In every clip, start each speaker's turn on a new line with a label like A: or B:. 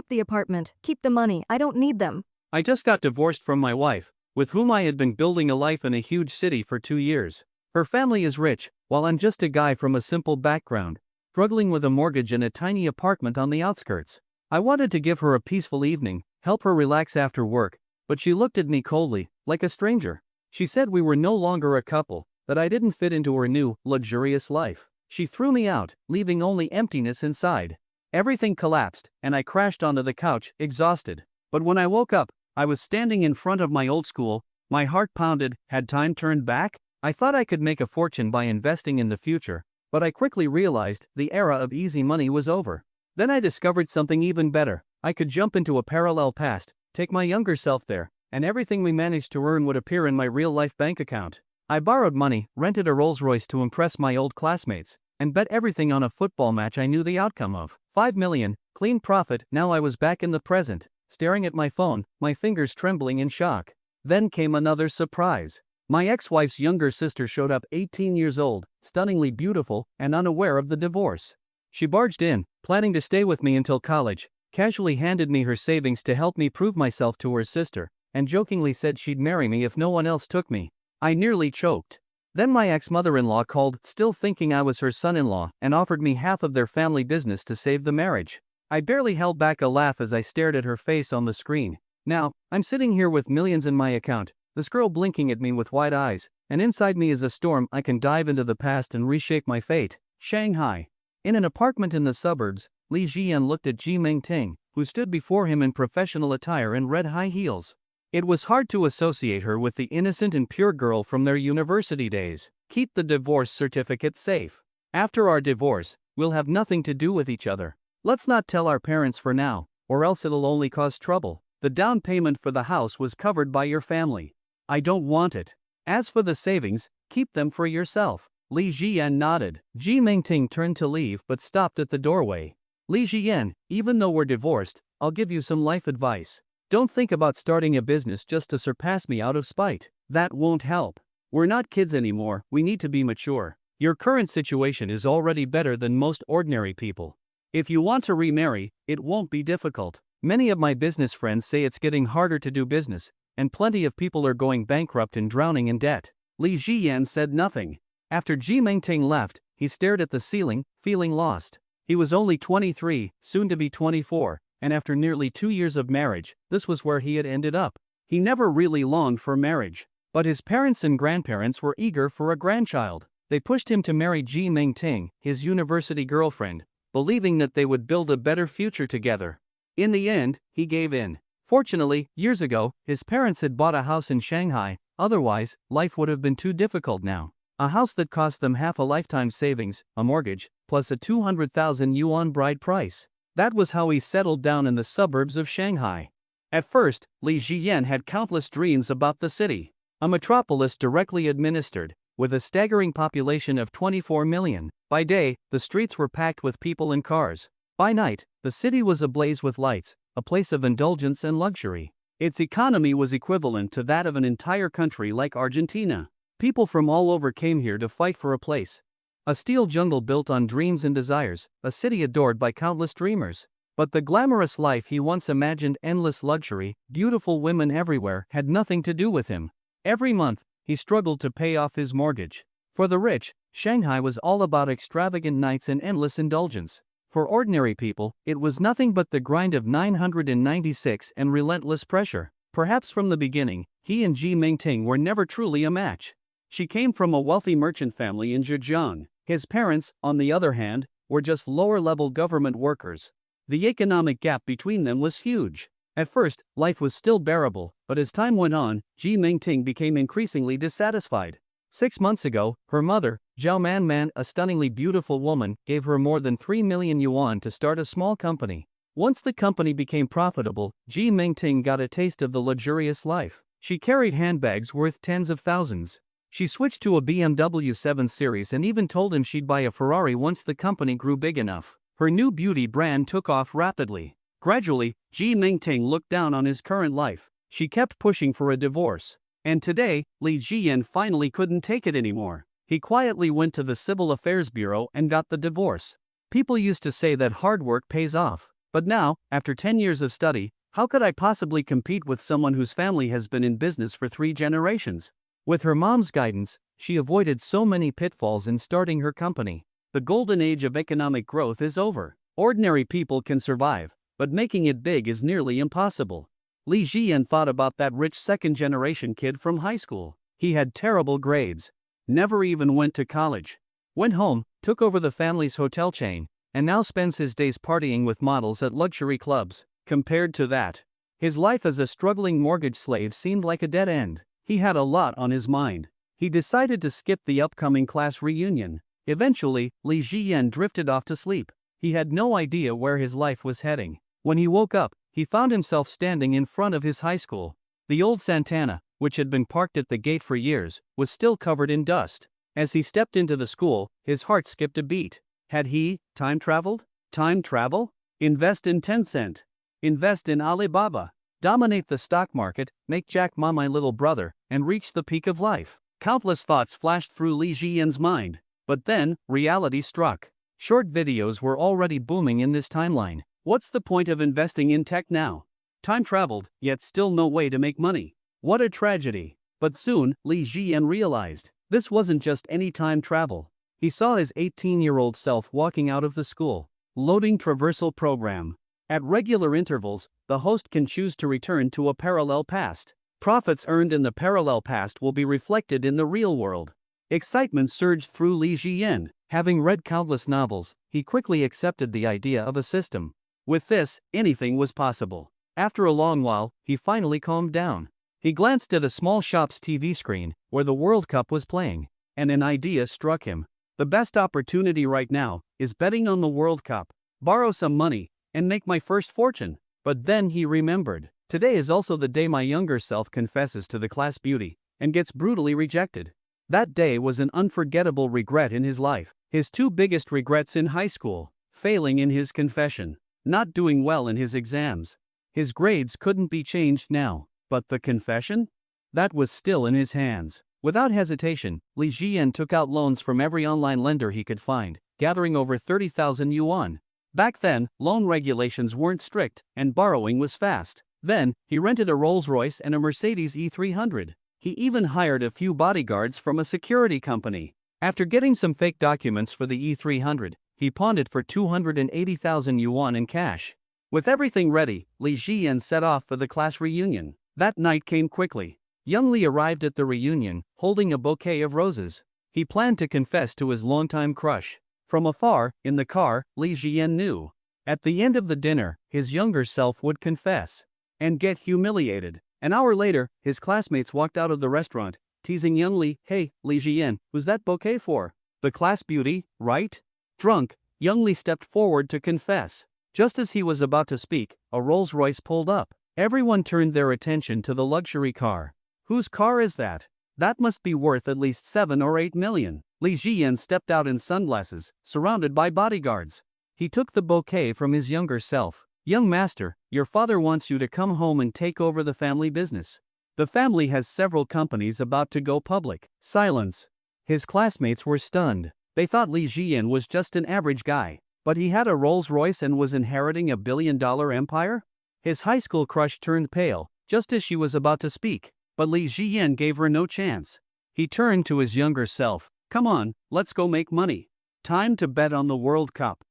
A: Keep the apartment, keep the money, I don't need them.
B: I just got divorced from my wife, with whom I had been building a life in a huge city for 2 years. Her family is rich, while I'm just a guy from a simple background, struggling with a mortgage in a tiny apartment on the outskirts. I wanted to give her a peaceful evening, help her relax after work, but she looked at me coldly, like a stranger. She said we were no longer a couple, that I didn't fit into her new, luxurious life. She threw me out, leaving only emptiness inside. Everything collapsed, and I crashed onto the couch, exhausted. But when I woke up, I was standing in front of my old school. My heart pounded. Had time turned back? I thought I could make a fortune by investing in the future, but I quickly realized the era of easy money was over. Then I discovered something even better. I could jump into a parallel past, take my younger self there, and everything we managed to earn would appear in my real-life bank account. I borrowed money, rented a Rolls-Royce to impress my old classmates, and bet everything on a football match I knew the outcome of. 5 million, clean profit. Now I was back in the present, staring at my phone, my fingers trembling in shock. Then came another surprise. My ex-wife's younger sister showed up, 18 years old, stunningly beautiful, and unaware of the divorce. She barged in, planning to stay with me until college, casually handed me her savings to help me prove myself to her sister, and jokingly said she'd marry me if no one else took me. I nearly choked. Then my ex-mother-in-law called, still thinking I was her son-in-law, and offered me half of their family business to save the marriage. I barely held back a laugh as I stared at her face on the screen. Now, I'm sitting here with millions in my account, this girl blinking at me with wide eyes, and inside me is a storm. I can dive into the past and reshape my fate. Shanghai. In an apartment in the suburbs, Li Jian looked at Ji Mingting, who stood before him in professional attire and red high heels. It was hard to associate her with the innocent and pure girl from their university days. Keep the divorce certificate safe. After our divorce, we'll have nothing to do with each other. Let's not tell our parents for now, or else it'll only cause trouble. The down payment for the house was covered by your family. I don't want it. As for the savings, keep them for yourself. Li Jian nodded. Ji Mingting turned to leave but stopped at the doorway. Li Jian, even though we're divorced, I'll give you some life advice. Don't think about starting a business just to surpass me out of spite. That won't help. We're not kids anymore, we need to be mature. Your current situation is already better than most ordinary people. If you want to remarry, it won't be difficult. Many of my business friends say it's getting harder to do business, and plenty of people are going bankrupt and drowning in debt. Li Jian said nothing. After Ji Mingting left, he stared at the ceiling, feeling lost. He was only 23, soon to be 24, and after nearly 2 years of marriage, this was where he had ended up. He never really longed for marriage, but his parents and grandparents were eager for a grandchild. They pushed him to marry Ji Mingting, his university girlfriend, believing that they would build a better future together. In the end, he gave in. Fortunately, years ago, his parents had bought a house in Shanghai, otherwise, life would have been too difficult now. A house that cost them half a lifetime's savings, a mortgage, plus a 200,000 yuan bride price. That was how he settled down in the suburbs of Shanghai. At first, Li Jian had countless dreams about the city. A metropolis directly administered, with a staggering population of 24 million. By day, the streets were packed with people and cars. By night, the city was ablaze with lights, a place of indulgence and luxury. Its economy was equivalent to that of an entire country like Argentina. People from all over came here to fight for a place. A steel jungle built on dreams and desires, a city adored by countless dreamers. But the glamorous life he once imagined, endless luxury, beautiful women everywhere, had nothing to do with him. Every month, he struggled to pay off his mortgage. For the rich, Shanghai was all about extravagant nights and endless indulgence. For ordinary people, it was nothing but the grind of 996 and relentless pressure. Perhaps from the beginning, he and Ji Mingting were never truly a match. She came from a wealthy merchant family in Zhejiang. His parents, on the other hand, were just lower-level government workers. The economic gap between them was huge. At first, life was still bearable, but as time went on, Ji Mingting became increasingly dissatisfied. 6 months ago, her mother, Zhao Man, a stunningly beautiful woman, gave her more than 3 million yuan to start a small company. Once the company became profitable, Ji Mingting got a taste of the luxurious life. She carried handbags worth tens of thousands. She switched to a BMW 7 Series and even told him she'd buy a Ferrari once the company grew big enough. Her new beauty brand took off rapidly. Gradually, Ji Mingting looked down on his current life. She kept pushing for a divorce. And today, Li Jian finally couldn't take it anymore. He quietly went to the Civil Affairs Bureau and got the divorce. People used to say that hard work pays off. But now, after 10 years of study, how could I possibly compete with someone whose family has been in business for 3 generations? With her mom's guidance, she avoided so many pitfalls in starting her company. The golden age of economic growth is over. Ordinary people can survive, but making it big is nearly impossible. Li Jian thought about that rich second-generation kid from high school. He had terrible grades, never even went to college, went home, took over the family's hotel chain, and now spends his days partying with models at luxury clubs. Compared to that, his life as a struggling mortgage slave seemed like a dead end. He had a lot on his mind. He decided to skip the upcoming class reunion. Eventually, Li Jian drifted off to sleep. He had no idea where his life was heading. When he woke up, he found himself standing in front of his high school. The old Santana, which had been parked at the gate for years, was still covered in dust. As he stepped into the school, his heart skipped a beat. Had he time traveled? Time travel? Invest in Tencent. Invest in Alibaba. Dominate the stock market, make Jack Ma my little brother, and reach the peak of life. Countless thoughts flashed through Li Jian's mind. But then, reality struck. Short videos were already booming in this timeline. What's the point of investing in tech now? Time traveled, yet still no way to make money. What a tragedy. But soon, Li Jian realized, this wasn't just any time travel. He saw his 18-year-old self walking out of the school. Loading traversal program. At regular intervals, the host can choose to return to a parallel past. Profits earned in the parallel past will be reflected in the real world. Excitement surged through Li Jian. Having read countless novels, he quickly accepted the idea of a system. With this, anything was possible. After a long while, he finally calmed down. He glanced at a small shop's TV screen, where the World Cup was playing, and an idea struck him. The best opportunity right now is betting on the World Cup, borrow some money, and make my first fortune. But then he remembered, today is also the day my younger self confesses to the class beauty, and gets brutally rejected. That day was an unforgettable regret in his life. His 2 biggest regrets in high school: failing in his confession, not doing well in his exams. His grades couldn't be changed now, but the confession? That was still in his hands. Without hesitation, Li Jian took out loans from every online lender he could find, gathering over 30,000 yuan. Back then, loan regulations weren't strict, and borrowing was fast. Then, he rented a Rolls-Royce and a Mercedes E300. He even hired a few bodyguards from a security company. After getting some fake documents for the E300, he pawned it for 280,000 yuan in cash. With everything ready, Li Jian set off for the class reunion. That night came quickly. Young Li arrived at the reunion, holding a bouquet of roses. He planned to confess to his longtime crush. From afar, in the car, Li Jian knew. At the end of the dinner, his younger self would confess. And get humiliated. An hour later, his classmates walked out of the restaurant, teasing young Li. Hey, Li Jian, who's that bouquet for? The class beauty, right? Drunk, young Li stepped forward to confess. Just as he was about to speak, a Rolls-Royce pulled up. Everyone turned their attention to the luxury car. Whose car is that? That must be worth at least 7 or 8 million. Li Jian stepped out in sunglasses, surrounded by bodyguards. He took the bouquet from his younger self. Young master, your father wants you to come home and take over the family business. The family has several companies about to go public. Silence. His classmates were stunned. They thought Li Jian was just an average guy. But he had a Rolls-Royce and was inheriting a billion-dollar empire? His high school crush turned pale, just as she was about to speak. But Li Jian gave her no chance. He turned to his younger self. Come on, let's go make money. Time to bet on the World Cup.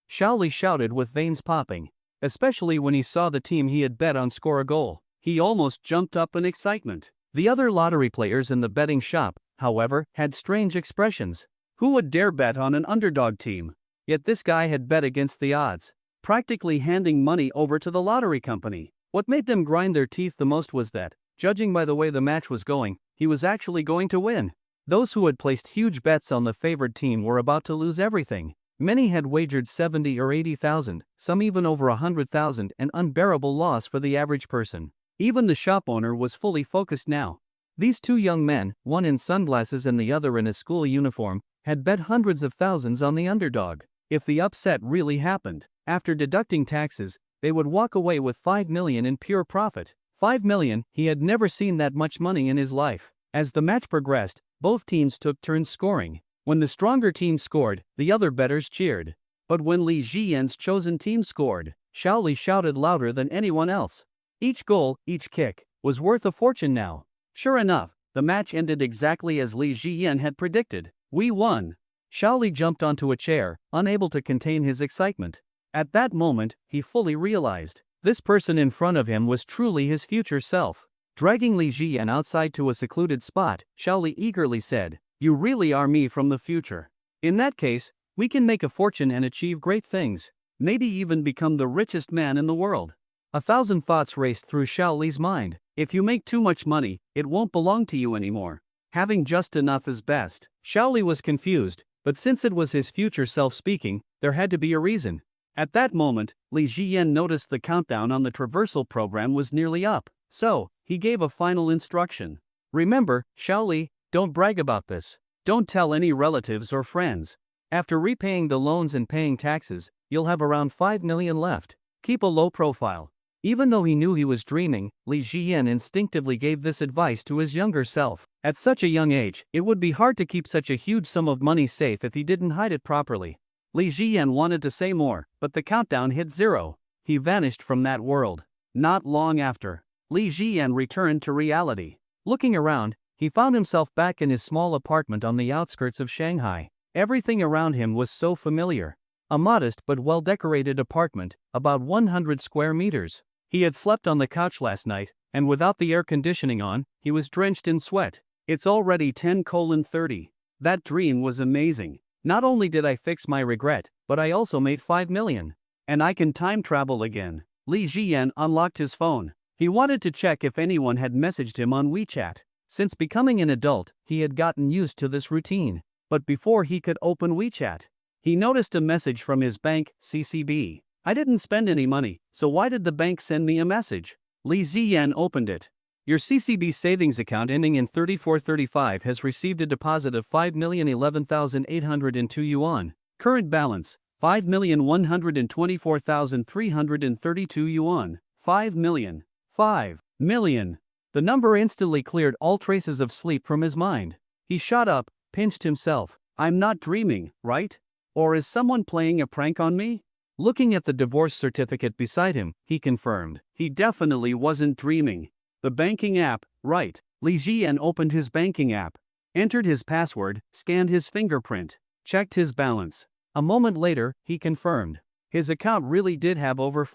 B: Xiao Li shouted with veins popping, especially when he saw the team he had bet on score a goal. He almost jumped up in excitement. The other lottery players in the betting shop, however, had strange expressions. Who would dare bet on an underdog team? Yet this guy had bet against the odds, practically handing money over to the lottery company. What made them grind their teeth the most was that, judging by the way the match was going, he was actually going to win. Those who had placed huge bets on the favored team were about to lose everything. Many had wagered 70 or 80,000, some even over 100,000, an unbearable loss for the average person. Even the shop owner was fully focused now. These 2 young men, one in sunglasses and the other in a school uniform, had bet hundreds of thousands on the underdog. If the upset really happened, after deducting taxes, they would walk away with 5 million in pure profit. 5 million, he had never seen that much money in his life. As the match progressed, both teams took turns scoring. When the stronger team scored, the other bettors cheered. But when Li Jiyan's chosen team scored, Xiao Li shouted louder than anyone else. Each goal, each kick, was worth a fortune now. Sure enough, the match ended exactly as Li Jiyan had predicted. We won. Xiao Li jumped onto a chair, unable to contain his excitement. At that moment, he fully realized this person in front of him was truly his future self. Dragging Li Jiyan outside to a secluded spot, Xiao Li eagerly said, "You really are me from the future. In that case, we can make a fortune and achieve great things, maybe even become the richest man in the world." 1,000 thoughts raced through Xiao Li's mind. If you make too much money, it won't belong to you anymore. Having just enough is best. Xiao Li was confused, but since it was his future self speaking, there had to be a reason. At that moment, Li Jiyan noticed the countdown on the traversal program was nearly up, so he gave a final instruction. "Remember, Xiao Li, don't brag about this. Don't tell any relatives or friends. After repaying the loans and paying taxes, you'll have around 5 million left. Keep a low profile." Even though he knew he was dreaming, Li Jiyan instinctively gave this advice to his younger self. At such a young age, it would be hard to keep such a huge sum of money safe if he didn't hide it properly. Li Jiyan wanted to say more, but the countdown hit 0. He vanished from that world. Not long after, Li Jiyan returned to reality. Looking around, he found himself back in his small apartment on the outskirts of Shanghai. Everything around him was so familiar. A modest but well-decorated apartment, about 100 square meters. He had slept on the couch last night, and without the air conditioning on, he was drenched in sweat. It's already 10:30. That dream was amazing. Not only did I fix my regret, but I also made 5 million. And I can time travel again. Li Jiyan unlocked his phone. He wanted to check if anyone had messaged him on WeChat. Since becoming an adult, he had gotten used to this routine. But before he could open WeChat, he noticed a message from his bank, CCB. "I didn't spend any money, so why did the bank send me a message?" Li Jiyan opened it. "Your CCB savings account ending in 3435 has received a deposit of 5,011,802 yuan. Current balance, 5,124,332 yuan. 5 million. 5 million. The number instantly cleared all traces of sleep from his mind. He shot up, pinched himself. "I'm not dreaming, right? Or is someone playing a prank on me?" Looking at the divorce certificate beside him, he confirmed. He definitely wasn't dreaming. The banking app, right. Li Jiyan opened his banking app, entered his password, scanned his fingerprint, checked his balance. A moment later, he confirmed. His account really did have over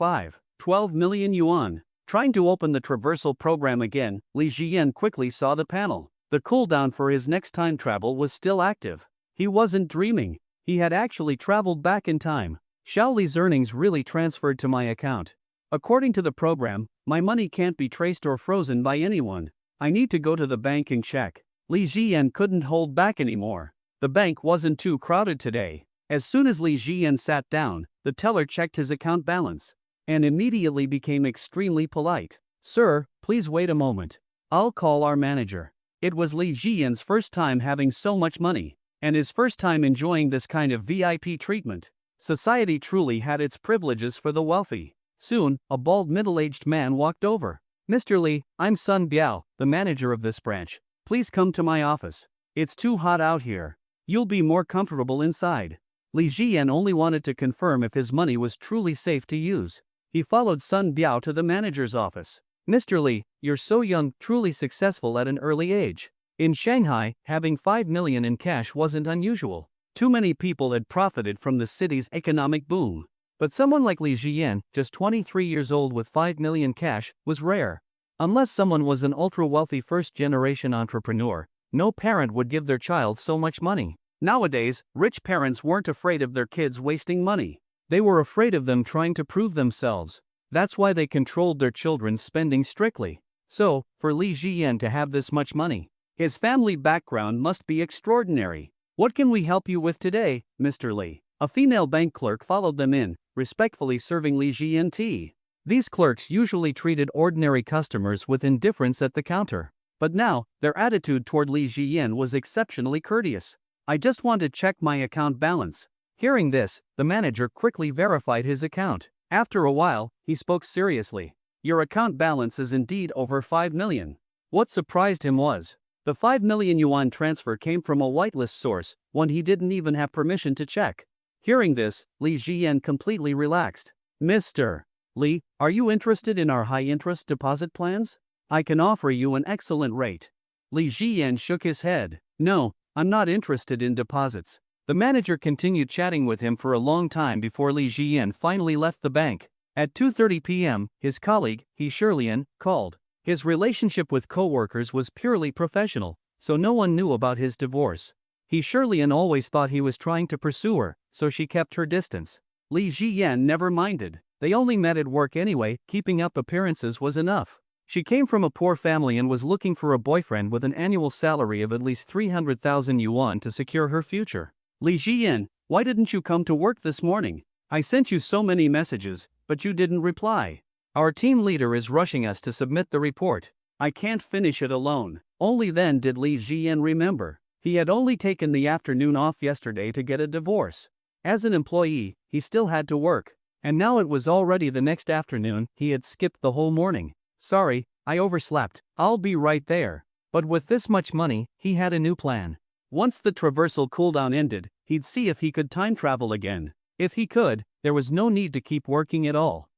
B: 12 million yuan. Trying to open the traversal program again, Li Jiyan quickly saw the panel. The cooldown for his next time travel was still active. He wasn't dreaming. He had actually traveled back in time. Xiao Li's earnings really transferred to my account. According to the program, my money can't be traced or frozen by anyone. I need to go to the bank and check. Li Jiyan couldn't hold back anymore. The bank wasn't too crowded today. As soon as Li Jiyan sat down, the teller checked his account balance and immediately became extremely polite. "Sir, please wait a moment. I'll call our manager." It was Li Jiyan's first time having so much money, and his first time enjoying this kind of VIP treatment. Society truly had its privileges for the wealthy. Soon, a bald middle-aged man walked over. "Mr. Li, I'm Sun Biao, the manager of this branch. Please come to my office. It's too hot out here. You'll be more comfortable inside." Li Jiyan only wanted to confirm if his money was truly safe to use. He followed Sun Biao to the manager's office. "Mr. Li, you're so young, truly successful at an early age. In Shanghai, having 5 million in cash wasn't unusual. Too many people had profited from the city's economic boom. But someone like Li Jiyan, just 23 years old with 5 million cash, was rare. Unless someone was an ultra-wealthy first-generation entrepreneur, no parent would give their child so much money. Nowadays, rich parents weren't afraid of their kids wasting money. They were afraid of them trying to prove themselves. That's why they controlled their children's spending strictly. So, for Li Jiyan to have this much money, his family background must be extraordinary. "What can we help you with today, Mr. Li?" A female bank clerk followed them in, respectfully serving Li Jiyan tea. These clerks usually treated ordinary customers with indifference at the counter. But now, their attitude toward Li Jiyan was exceptionally courteous. "I just want to check my account balance." Hearing this, the manager quickly verified his account. After a while, he spoke seriously. "Your account balance is indeed over 5 million. What surprised him was, the 5 million yuan transfer came from a whitelist source, one he didn't even have permission to check. Hearing this, Li Jian completely relaxed. Mr. Li, are you interested in our high-interest deposit plans? I can offer you an excellent rate. Li Jian shook his head. No, I'm not interested in deposits. The manager continued chatting with him for a long time before Li Jian finally left the bank. At 2:30 p.m., his colleague, He Shirlian, called. His relationship with co-workers was purely professional, so no one knew about his divorce. He Shirlian always thought he was trying to pursue her, so she kept her distance. Li Jian never minded. They only met at work anyway, keeping up appearances was enough. She came from a poor family and was looking for a boyfriend with an annual salary of at least 300,000 yuan to secure her future. Li Jian, why didn't you come to work this morning? I sent you so many messages, but you didn't reply. Our team leader is rushing us to submit the report. I can't finish it alone. Only then did Li Jian remember. He had only taken the afternoon off yesterday to get a divorce. As an employee, he still had to work. And now it was already the next afternoon, he had skipped the whole morning. Sorry, I overslept. I'll be right there. But with this much money, he had a new plan. Once the traversal cooldown ended, he'd see if he could time travel again. If he could, there was no need to keep working at all.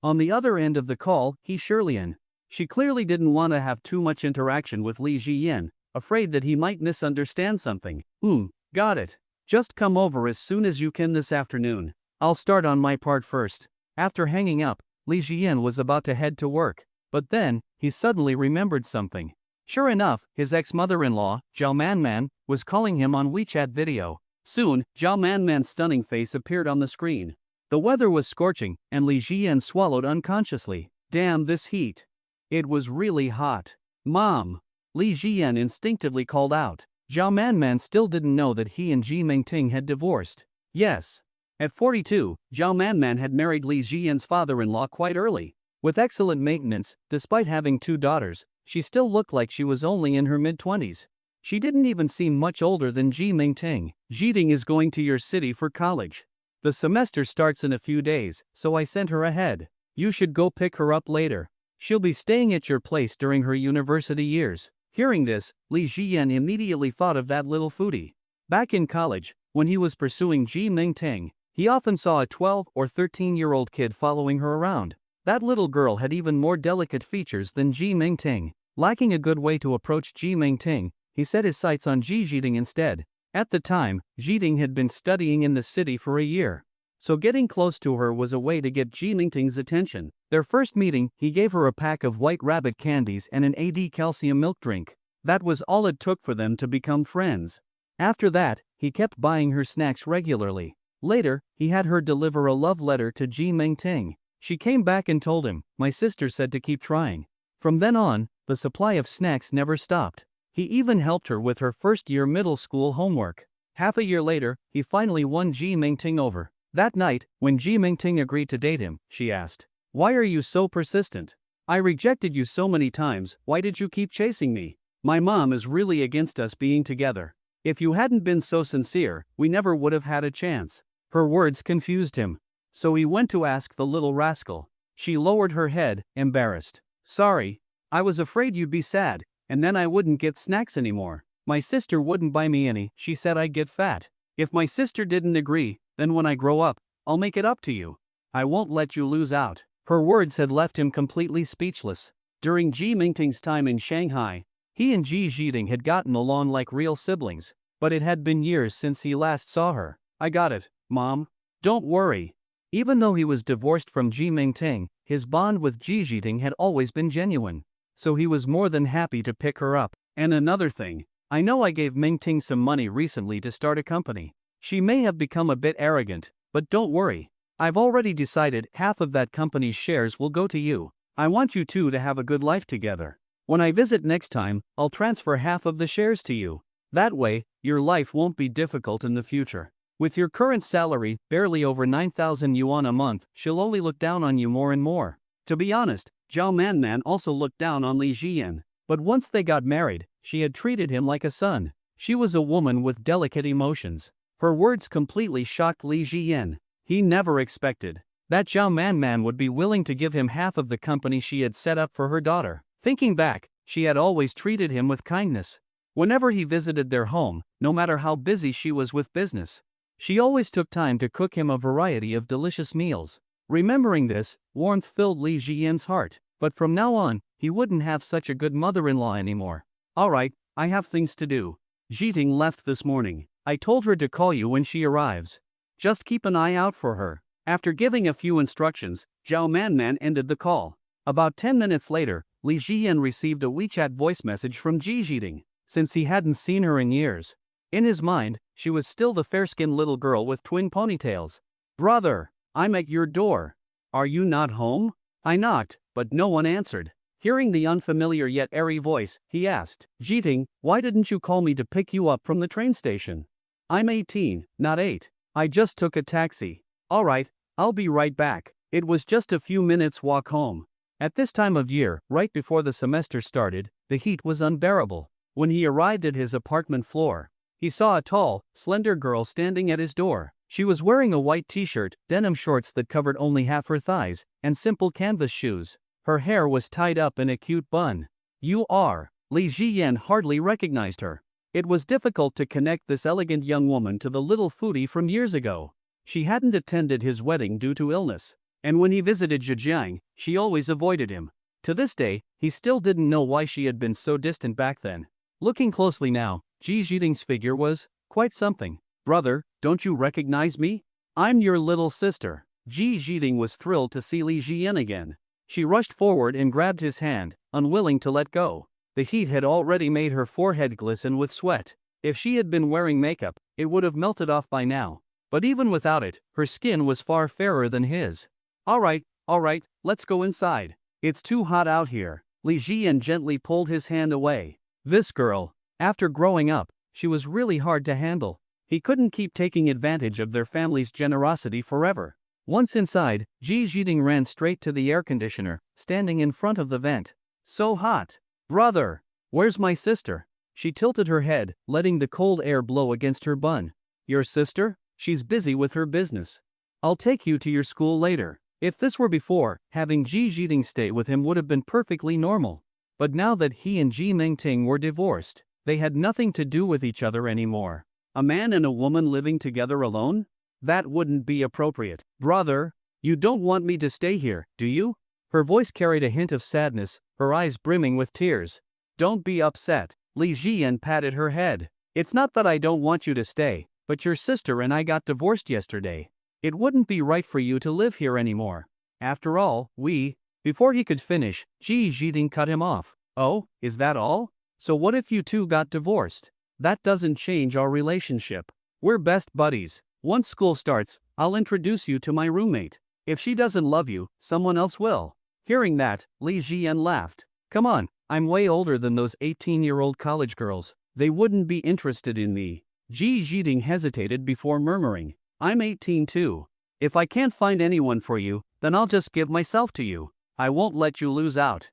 B: On the other end of the call, He Shirlian. She clearly didn't want to have too much interaction with Li Jian, afraid that he might misunderstand something. Got it. Just come over as soon as you can this afternoon. I'll start on my part first. After hanging up, Li Jian was about to head to work, but then, he suddenly remembered something. Sure enough, his ex-mother-in-law, Zhao Manman, was calling him on WeChat video. Soon, Zhao Manman's stunning face appeared on the screen. The weather was scorching, and Li Jian swallowed unconsciously. Damn this heat. It was really hot. Mom! Li Jian instinctively called out. Zhao Manman still didn't know that he and Ji Mingting had divorced. Yes. At 42, Zhao Manman had married Li Jian's father-in-law quite early. With excellent maintenance, despite having 2 daughters, she still looked like she was only in her mid-20s. She didn't even seem much older than Ji Mingting. Jiting is going to your city for college. The semester starts in a few days, so I sent her ahead. You should go pick her up later. She'll be staying at your place during her university years. Hearing this, Li Jian immediately thought of that little foodie. Back in college, when he was pursuing Ji Mingting, he often saw a 12 or 13-year-old kid following her around. That little girl had even more delicate features than Ji Mingting. Lacking a good way to approach Ji Mingting, he set his sights on Ji Jiting instead. At the time, Jiting had been studying in the city for a year. So getting close to her was a way to get Ji Mingting's attention. Their first meeting, he gave her a pack of white rabbit candies and an AD calcium milk drink. That was all it took for them to become friends. After that, he kept buying her snacks regularly. Later, he had her deliver a love letter to Ji Mingting. She came back and told him, "My sister said to keep trying." From then on, the supply of snacks never stopped. He even helped her with her first-year middle school homework. Half a year later, he finally won Ji Mingting over. That night, when Ji Mingting agreed to date him, she asked, "Why are you so persistent? I rejected you so many times, why did you keep chasing me? My mom is really against us being together. If you hadn't been so sincere, we never would have had a chance." Her words confused him. So he went to ask the little rascal. She lowered her head, embarrassed. "Sorry. I was afraid you'd be sad, and then I wouldn't get snacks anymore. My sister wouldn't buy me any, she said I'd get fat. If my sister didn't agree, then when I grow up, I'll make it up to you. I won't let you lose out." Her words had left him completely speechless. During Ji Mingting's time in Shanghai, he and Ji Jiting had gotten along like real siblings, but it had been years since he last saw her. "I got it, Mom. Don't worry." Even though he was divorced from Ji Mingting, his bond with Ji Jiting had always been genuine. So he was more than happy to pick her up. And another thing, I know I gave Mingting some money recently to start a company. She may have become a bit arrogant, but don't worry. I've already decided half of that company's shares will go to you. I want you two to have a good life together. When I visit next time, I'll transfer half of the shares to you. That way, your life won't be difficult in the future. With your current salary, barely over 9,000 yuan a month, she'll only look down on you more and more. To be honest, Zhao Manman also looked down on Li Jian. But once they got married, she had treated him like a son. She was a woman with delicate emotions. Her words completely shocked Li Jian. He never expected that Zhao Manman would be willing to give him half of the company she had set up for her daughter. Thinking back, she had always treated him with kindness. Whenever he visited their home, no matter how busy she was with business, She always took time to cook him a variety of delicious meals. Remembering this, warmth filled Li Jiyan's heart, but from now on, he wouldn't have such a good mother-in-law anymore. Alright, I have things to do. Jiting left this morning. I told her to call you when she arrives. Just keep an eye out for her. After giving a few instructions, Zhao Manman ended the call. About 10 minutes later, Li Jiyan received a WeChat voice message from Ji Jiting. Since he hadn't seen her in years, in his mind, she was still the fair-skinned little girl with twin ponytails. Brother, I'm at your door. Are you not home? I knocked, but no one answered. Hearing the unfamiliar yet airy voice, he asked, Jiting, why didn't you call me to pick you up from the train station? I'm 18, not 8. I just took a taxi. Alright, I'll be right back. It was just a few minutes walk home. At this time of year, right before the semester started, the heat was unbearable. When he arrived at his apartment floor, he saw a tall, slender girl standing at his door. She was wearing a white t-shirt, denim shorts that covered only half her thighs, and simple canvas shoes. Her hair was tied up in a cute bun. You are. Li Jiyan hardly recognized her. It was difficult to connect this elegant young woman to the little foodie from years ago. She hadn't attended his wedding due to illness, and when he visited Zhejiang, she always avoided him. To this day, he still didn't know why she had been so distant back then. Looking closely now, Ji Jiting's figure was quite something. Brother, don't you recognize me? I'm your little sister. Ji Jiting was thrilled to see Li Jiyan again. She rushed forward and grabbed his hand, unwilling to let go. The heat had already made her forehead glisten with sweat. If she had been wearing makeup, it would have melted off by now. But even without it, her skin was far fairer than his. Alright, let's go inside. It's too hot out here. Li Jiyan gently pulled his hand away. This girl, after growing up, she was really hard to handle. He couldn't keep taking advantage of their family's generosity forever. Once inside, Ji Jiting ran straight to the air conditioner, standing in front of the vent. So hot. Brother, where's my sister? She tilted her head, letting the cold air blow against her bun. Your sister? She's busy with her business. I'll take you to your school later. If this were before, having Ji Jiting stay with him would have been perfectly normal. But now that he and Ji Mingting were divorced, they had nothing to do with each other anymore. A man and a woman living together alone? That wouldn't be appropriate. Brother, you don't want me to stay here, do you? Her voice carried a hint of sadness, her eyes brimming with tears. Don't be upset. Li Jiyan patted her head. It's not that I don't want you to stay, but your sister and I got divorced yesterday. It wouldn't be right for you to live here anymore. After all, Before he could finish, Ji Jiting cut him off. Oh, is that all? So what if you two got divorced? That doesn't change our relationship. We're best buddies. Once school starts, I'll introduce you to my roommate. If she doesn't love you, someone else will. Hearing that, Li Jiyan laughed. Come on, I'm way older than those 18-year-old college girls. They wouldn't be interested in me. Ji Jiting hesitated before murmuring. I'm 18 too. If I can't find anyone for you, then I'll just give myself to you. I won't let you lose out.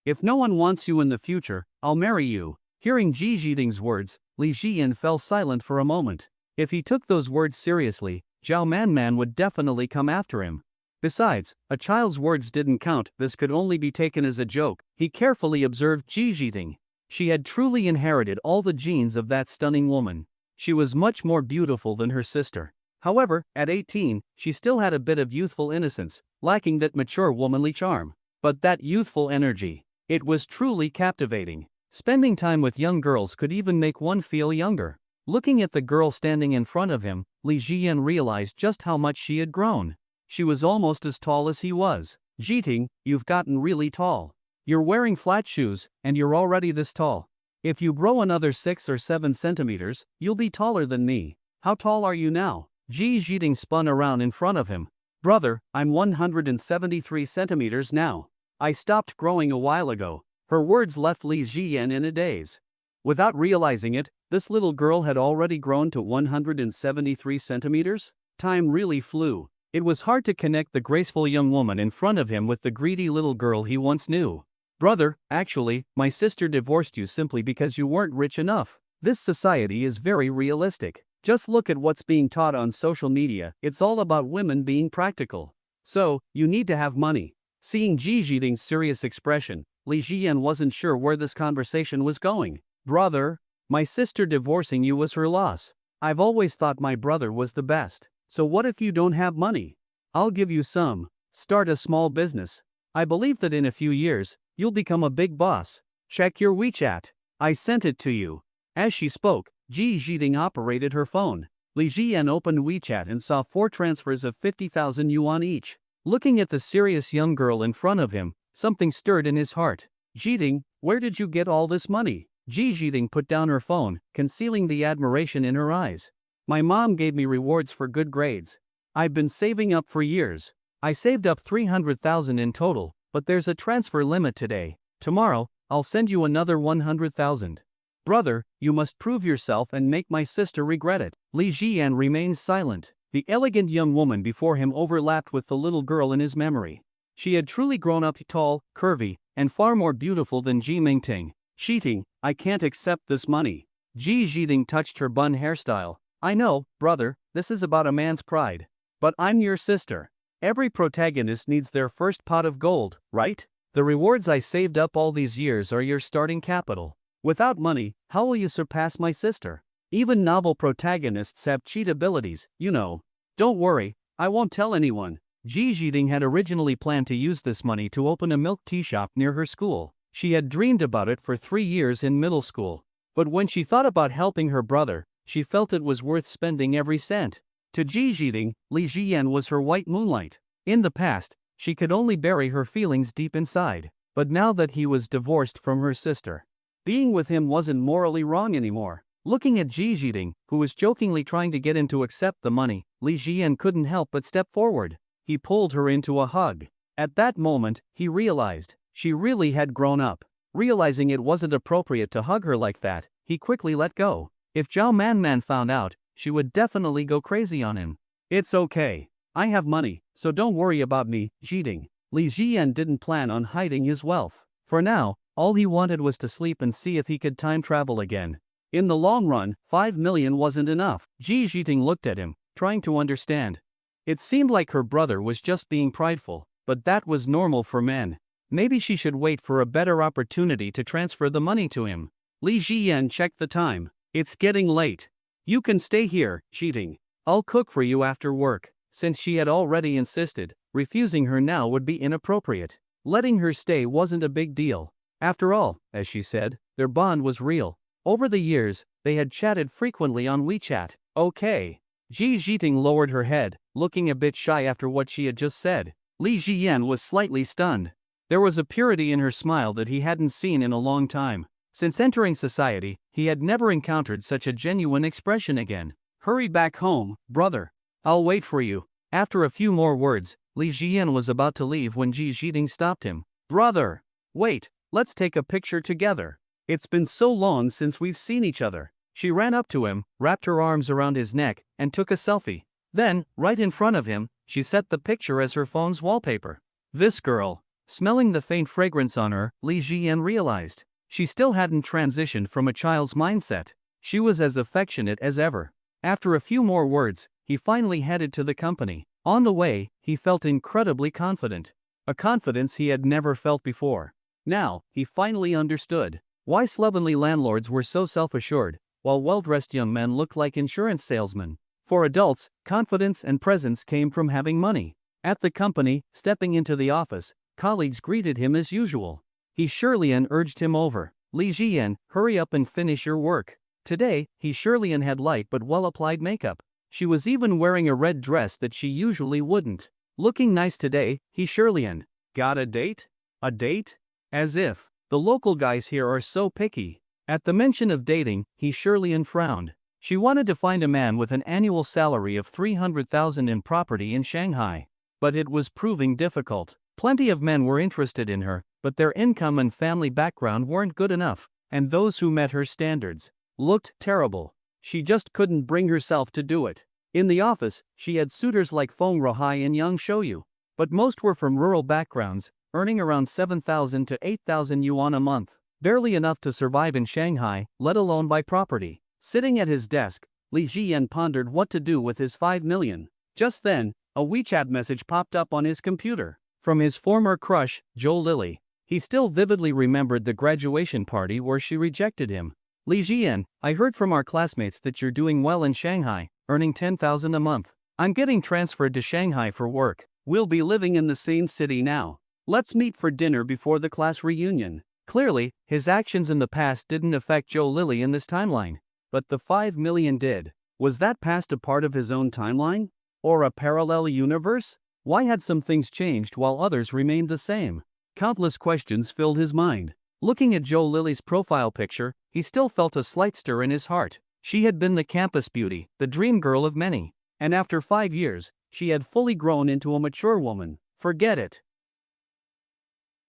B: If no one wants you in the future, I'll marry you. Hearing Ji Jiting's words, Li Jiyan fell silent for a moment. If he took those words seriously, Zhao Manman would definitely come after him. Besides, a child's words didn't count, this could only be taken as a joke. He carefully observed Ji Jiting. She had truly inherited all the genes of that stunning woman. She was much more beautiful than her sister. However, at 18, she still had a bit of youthful innocence, lacking that mature womanly charm. But that youthful energy, it was truly captivating. Spending time with young girls could even make one feel younger. Looking at the girl standing in front of him, Li Jiyan realized just how much she had grown. She was almost as tall as he was. Jiting, you've gotten really tall. You're wearing flat shoes, and you're already this tall. If you grow another 6 or 7 centimeters, you'll be taller than me. How tall are you now? Ji Jiting spun around in front of him. Brother, I'm 173 centimeters now. I stopped growing a while ago. Her words left Li Jiyan in a daze. Without realizing it, this little girl had already grown to 173 centimeters? Time really flew. It was hard to connect the graceful young woman in front of him with the greedy little girl he once knew. Brother, actually, my sister divorced you simply because you weren't rich enough. This society is very realistic. Just look at what's being taught on social media, it's all about women being practical. So, you need to have money. Seeing Ji Jiting's serious expression, Li Jiyan wasn't sure where this conversation was going. Brother, my sister divorcing you was her loss. I've always thought my brother was the best. So what if you don't have money? I'll give you some. Start a small business. I believe that in a few years, you'll become a big boss. Check your WeChat. I sent it to you. As she spoke, Ji Jiting operated her phone. Li Jian opened WeChat and saw 4 transfers of 50,000 yuan each. Looking at the serious young girl in front of him, something stirred in his heart. Jiting, where did you get all this money? Ji Jiting put down her phone, concealing the admiration in her eyes. My mom gave me rewards for good grades. I've been saving up for years. I saved up 300,000 in total, but there's a transfer limit today. Tomorrow, I'll send you another 100,000. Brother, you must prove yourself and make my sister regret it. Li Jian remained silent. The elegant young woman before him overlapped with the little girl in his memory. She had truly grown up tall, curvy, and far more beautiful than Ji Mingting. Cheating, I can't accept this money. Ji Jiting touched her bun hairstyle. I know, brother, this is about a man's pride. But I'm your sister. Every protagonist needs their first pot of gold, right? The rewards I saved up all these years are your starting capital. Without money, how will you surpass my sister? Even novel protagonists have cheat abilities, you know. Don't worry, I won't tell anyone. Ji Jiting had originally planned to use this money to open a milk tea shop near her school. She had dreamed about it for 3 years in middle school. But when she thought about helping her brother, she felt it was worth spending every cent. To Ji Jiting, Li Jian was her white moonlight. In the past, she could only bury her feelings deep inside. But now that he was divorced from her sister, being with him wasn't morally wrong anymore. Looking at Ji Jiting, who was jokingly trying to get him to accept the money, Li Jian couldn't help but step forward. He pulled her into a hug. At that moment, he realized she really had grown up. Realizing it wasn't appropriate to hug her like that, he quickly let go. If Zhao Manman found out, she would definitely go crazy on him. It's okay. I have money, so don't worry about me, Jiting. Li Jian didn't plan on hiding his wealth. For now, all he wanted was to sleep and see if he could time travel again. In the long run, 5 million wasn't enough. Ji Jiting looked at him, trying to understand. It seemed like her brother was just being prideful, but that was normal for men. Maybe she should wait for a better opportunity to transfer the money to him. Li Jian checked the time. It's getting late. You can stay here, Jiting. I'll cook for you after work. Since she had already insisted, refusing her now would be inappropriate. Letting her stay wasn't a big deal. After all, as she said, their bond was real. Over the years, they had chatted frequently on WeChat. Okay. Ji Jiting lowered her head, looking a bit shy after what she had just said. Li Jian was slightly stunned. There was a purity in her smile that he hadn't seen in a long time. Since entering society, he had never encountered such a genuine expression again. Hurry back home, brother. I'll wait for you. After a few more words, Li Jian was about to leave when Ji Jiting stopped him. Brother! Wait, let's take a picture together. It's been so long since we've seen each other. She ran up to him, wrapped her arms around his neck, and took a selfie. Then, right in front of him, she set the picture as her phone's wallpaper. This girl. Smelling the faint fragrance on her, Li Jian realized. She still hadn't transitioned from a child's mindset. She was as affectionate as ever. After a few more words, he finally headed to the company. On the way, he felt incredibly confident. A confidence he had never felt before. Now, he finally understood why slovenly landlords were so self-assured, while well-dressed young men looked like insurance salesmen. For adults, confidence and presence came from having money. At the company, stepping into the office, colleagues greeted him as usual. He Shirlian urged him over. Li Jian, hurry up and finish your work. Today, he Shirlian had light but well-applied makeup. She was even wearing a red dress that she usually wouldn't. Looking nice today, he Shirlian. Got a date? A date? As if. The local guys here are so picky. At the mention of dating, he Shirlian frowned. She wanted to find a man with an annual salary of 300,000 in property in Shanghai. But it was proving difficult. Plenty of men were interested in her, but their income and family background weren't good enough, and those who met her standards looked terrible. She just couldn't bring herself to do it. In the office, she had suitors like Feng Ruhai and Yang Shouyu, but most were from rural backgrounds, earning around 7,000 to 8,000 yuan a month, barely enough to survive in Shanghai, let alone buy property. Sitting at his desk, Li Jian pondered what to do with his 5 million. Just then, a WeChat message popped up on his computer. From his former crush, Zhou Lily. He still vividly remembered the graduation party where she rejected him. Li Jian, I heard from our classmates that you're doing well in Shanghai, earning 10,000 a month. I'm getting transferred to Shanghai for work. We'll be living in the same city now. Let's meet for dinner before the class reunion. Clearly, his actions in the past didn't affect Joe Lilly in this timeline. But the 5 million did. Was that past a part of his own timeline? Or a parallel universe? Why had some things changed while others remained the same? Countless questions filled his mind. Looking at Joe Lilly's profile picture, he still felt a slight stir in his heart. She had been the campus beauty, the dream girl of many. And after 5 years, she had fully grown into a mature woman. Forget it.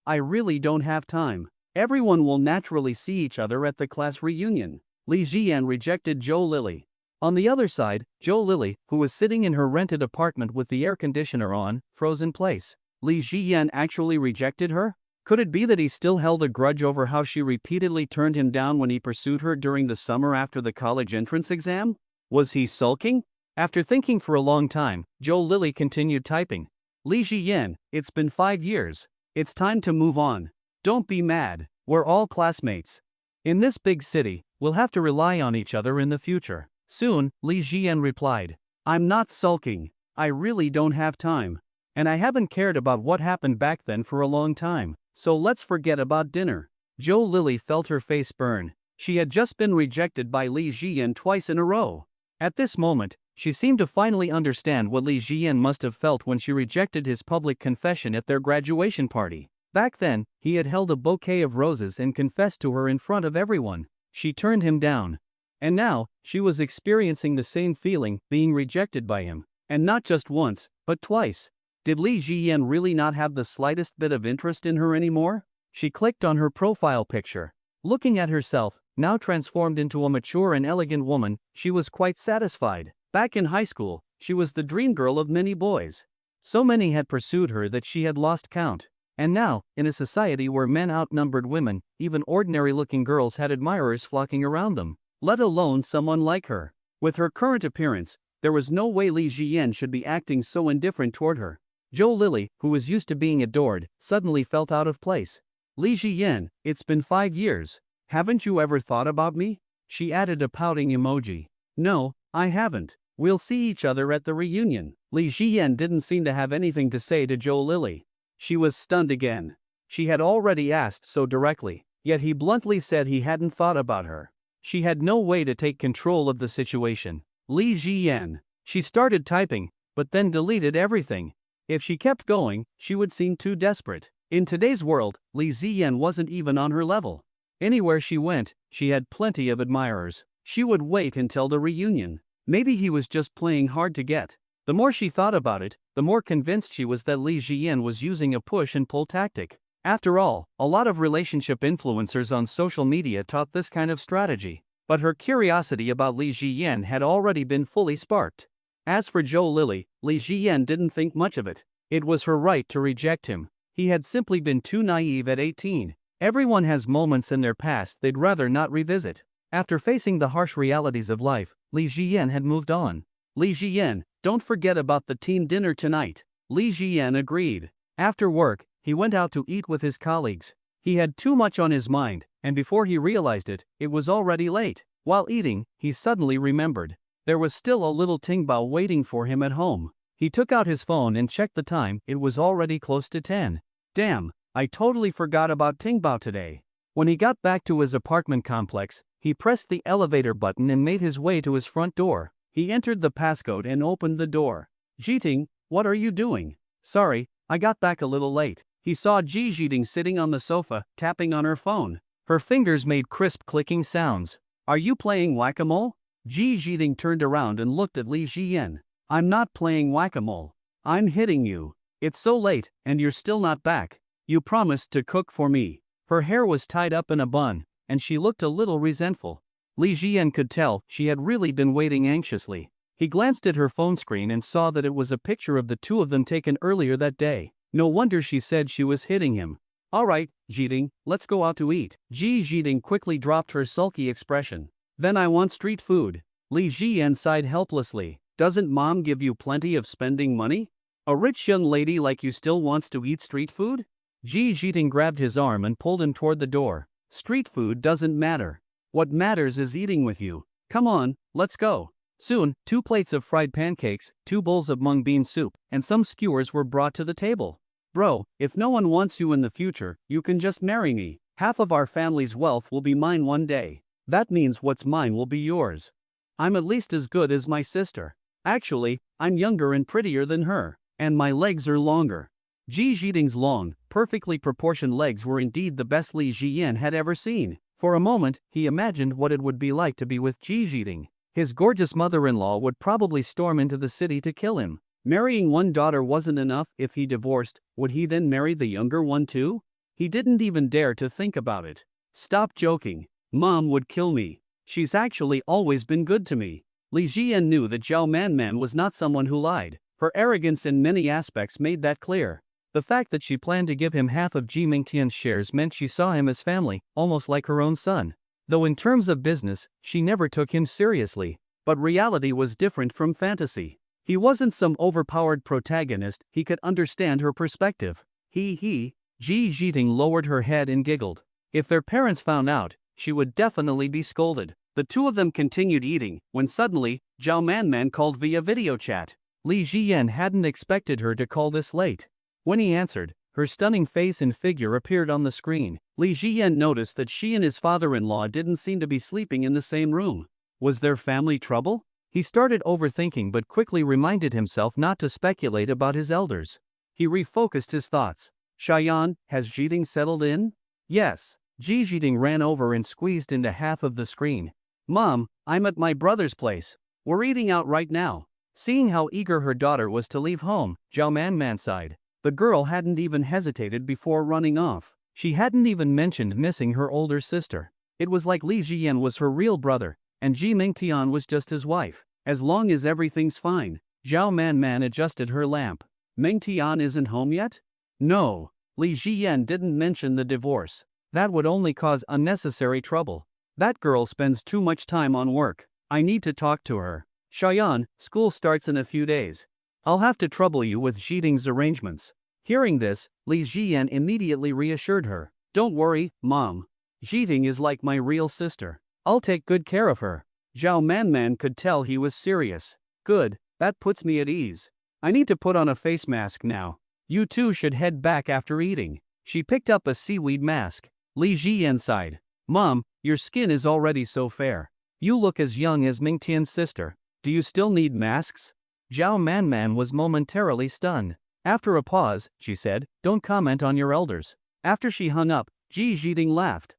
B: I really don't have time. Everyone will naturally see each other at the class reunion. Li Jian rejected Joe Lilly. On the other side, Joe Lilly, who was sitting in her rented apartment with the air conditioner on, froze in place. Li Jian actually rejected her? Could it be that he still held a grudge over how she repeatedly turned him down when he pursued her during the summer after the college entrance exam? Was he sulking? After thinking for a long time, Joe Lilly continued typing. Li Jian, it's been 5 years. It's time to move on. Don't be mad. We're all classmates. In this big city, we'll have to rely on each other in the future. Soon, Li Jian replied. I'm not sulking. I really don't have time. And I haven't cared about what happened back then for a long time. So let's forget about dinner. Joe Lilly felt her face burn. She had just been rejected by Li Jian twice in a row. At this moment, she seemed to finally understand what Li Jian must have felt when she rejected his public confession at their graduation party. Back then, he had held a bouquet of roses and confessed to her in front of everyone. She turned him down. And now, she was experiencing the same feeling, being rejected by him. And not just once, but twice. Did Li Jian really not have the slightest bit of interest in her anymore? She clicked on her profile picture. Looking at herself, now transformed into a mature and elegant woman, she was quite satisfied. Back in high school, she was the dream girl of many boys. So many had pursued her that she had lost count. And now, in a society where men outnumbered women, even ordinary-looking girls had admirers flocking around them, let alone someone like her. With her current appearance, there was no way Li Jian should be acting so indifferent toward her. Joe Lilly, who was used to being adored, suddenly felt out of place. Li Jian, it's been 5 years. Haven't you ever thought about me? She added a pouting emoji. No, I haven't. We'll see each other at the reunion. Li Jian didn't seem to have anything to say to Joe Lilly. She was stunned again. She had already asked so directly, yet he bluntly said he hadn't thought about her. She had no way to take control of the situation. Li Jian. She started typing, but then deleted everything. If she kept going, she would seem too desperate. In today's world, Li Jian wasn't even on her level. Anywhere she went, she had plenty of admirers. She would wait until the reunion. Maybe he was just playing hard to get. The more she thought about it, the more convinced she was that Li Jian was using a push-and-pull tactic. After all, a lot of relationship influencers on social media taught this kind of strategy. But her curiosity about Li Jian had already been fully sparked. As for Joe Lilly, Li Jian didn't think much of it. It was her right to reject him. He had simply been too naive at 18. Everyone has moments in their past they'd rather not revisit. After facing the harsh realities of life, Li Jian had moved on. Li Jian, don't forget about the team dinner tonight. Li Jian agreed. After work, he went out to eat with his colleagues. He had too much on his mind, and before he realized it, it was already late. While eating, he suddenly remembered. There was still a little Tingbao waiting for him at home. He took out his phone and checked the time. It was already close to 10. Damn, I totally forgot about Tingbao today. When he got back to his apartment complex, he pressed the elevator button and made his way to his front door. He entered the passcode and opened the door. Jiting, what are you doing? Sorry, I got back a little late. He saw Ji Jiting sitting on the sofa, tapping on her phone. Her fingers made crisp clicking sounds. Are you playing whack-a-mole? Ji Jiting turned around and looked at Li Jian. I'm not playing whack-a-mole. I'm hitting you. It's so late, and you're still not back. You promised to cook for me. Her hair was tied up in a bun, and she looked a little resentful. Li Jian could tell she had really been waiting anxiously. He glanced at her phone screen and saw that it was a picture of the two of them taken earlier that day. No wonder she said she was hitting him. Alright, Jiting, let's go out to eat. Ji Jiting quickly dropped her sulky expression. Then I want street food. Li Jian sighed helplessly. Doesn't mom give you plenty of spending money? A rich young lady like you still wants to eat street food? Ji Jiting grabbed his arm and pulled him toward the door. Street food doesn't matter. What matters is eating with you. Come on, let's go. Soon, 2 plates of fried pancakes, 2 bowls of mung bean soup, and some skewers were brought to the table. Bro, if no one wants you in the future, you can just marry me. Half of our family's wealth will be mine one day. That means what's mine will be yours. I'm at least as good as my sister. Actually, I'm younger and prettier than her, and my legs are longer. Ji Jiting's long, perfectly proportioned legs were indeed the best Li Jiyan had ever seen. For a moment, he imagined what it would be like to be with Ji Jiting. His gorgeous mother-in-law would probably storm into the city to kill him. Marrying one daughter wasn't enough. If he divorced, would he then marry the younger one too? He didn't even dare to think about it. Stop joking. Mom would kill me. She's actually always been good to me. Li Jian knew that Zhao Manman was not someone who lied. Her arrogance in many aspects made that clear. The fact that she planned to give him half of Ji Mingtian's shares meant she saw him as family, almost like her own son. Though in terms of business, she never took him seriously. But reality was different from fantasy. He wasn't some overpowered protagonist. He could understand her perspective. Ji Jiting lowered her head and giggled. If their parents found out, she would definitely be scolded. The two of them continued eating, when suddenly, Zhao Manman called via video chat. Li Jiyan hadn't expected her to call this late. When he answered, her stunning face and figure appeared on the screen. Li Jiyan noticed that she and his father-in-law didn't seem to be sleeping in the same room. Was there family trouble? He started overthinking but quickly reminded himself not to speculate about his elders. He refocused his thoughts. Shayan, has Jiting settled in? Yes. Ji Jiting ran over and squeezed into half of the screen. Mom, I'm at my brother's place. We're eating out right now. Seeing how eager her daughter was to leave home, Zhao Manman sighed. The girl hadn't even hesitated before running off. She hadn't even mentioned missing her older sister. It was like Li Jiyan was her real brother, and Ji Mingtian was just his wife. As long as everything's fine. Zhao Manman adjusted her lamp. Mingtian isn't home yet? No. Li Jiyan didn't mention the divorce. That would only cause unnecessary trouble. That girl spends too much time on work. I need to talk to her. Shayan, school starts in a few days. I'll have to trouble you with Jiting's arrangements. Hearing this, Li Jiyan immediately reassured her. Don't worry, Mom. Jiting is like my real sister. I'll take good care of her. Zhao Manman could tell he was serious. Good, that puts me at ease. I need to put on a face mask now. You two should head back after eating. She picked up a seaweed mask. Li Jiyan sighed. Mom, your skin is already so fair. You look as young as Mingtian's sister. Do you still need masks? Zhao Manman was momentarily stunned. After a pause, she said, don't comment on your elders. After she hung up, Ji Jiting laughed.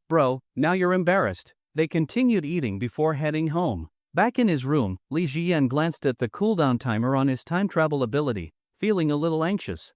B: Bro, now you're embarrassed. They continued eating before heading home. Back in his room, Li Jiyan glanced at the cooldown timer on his time travel ability, feeling a little anxious.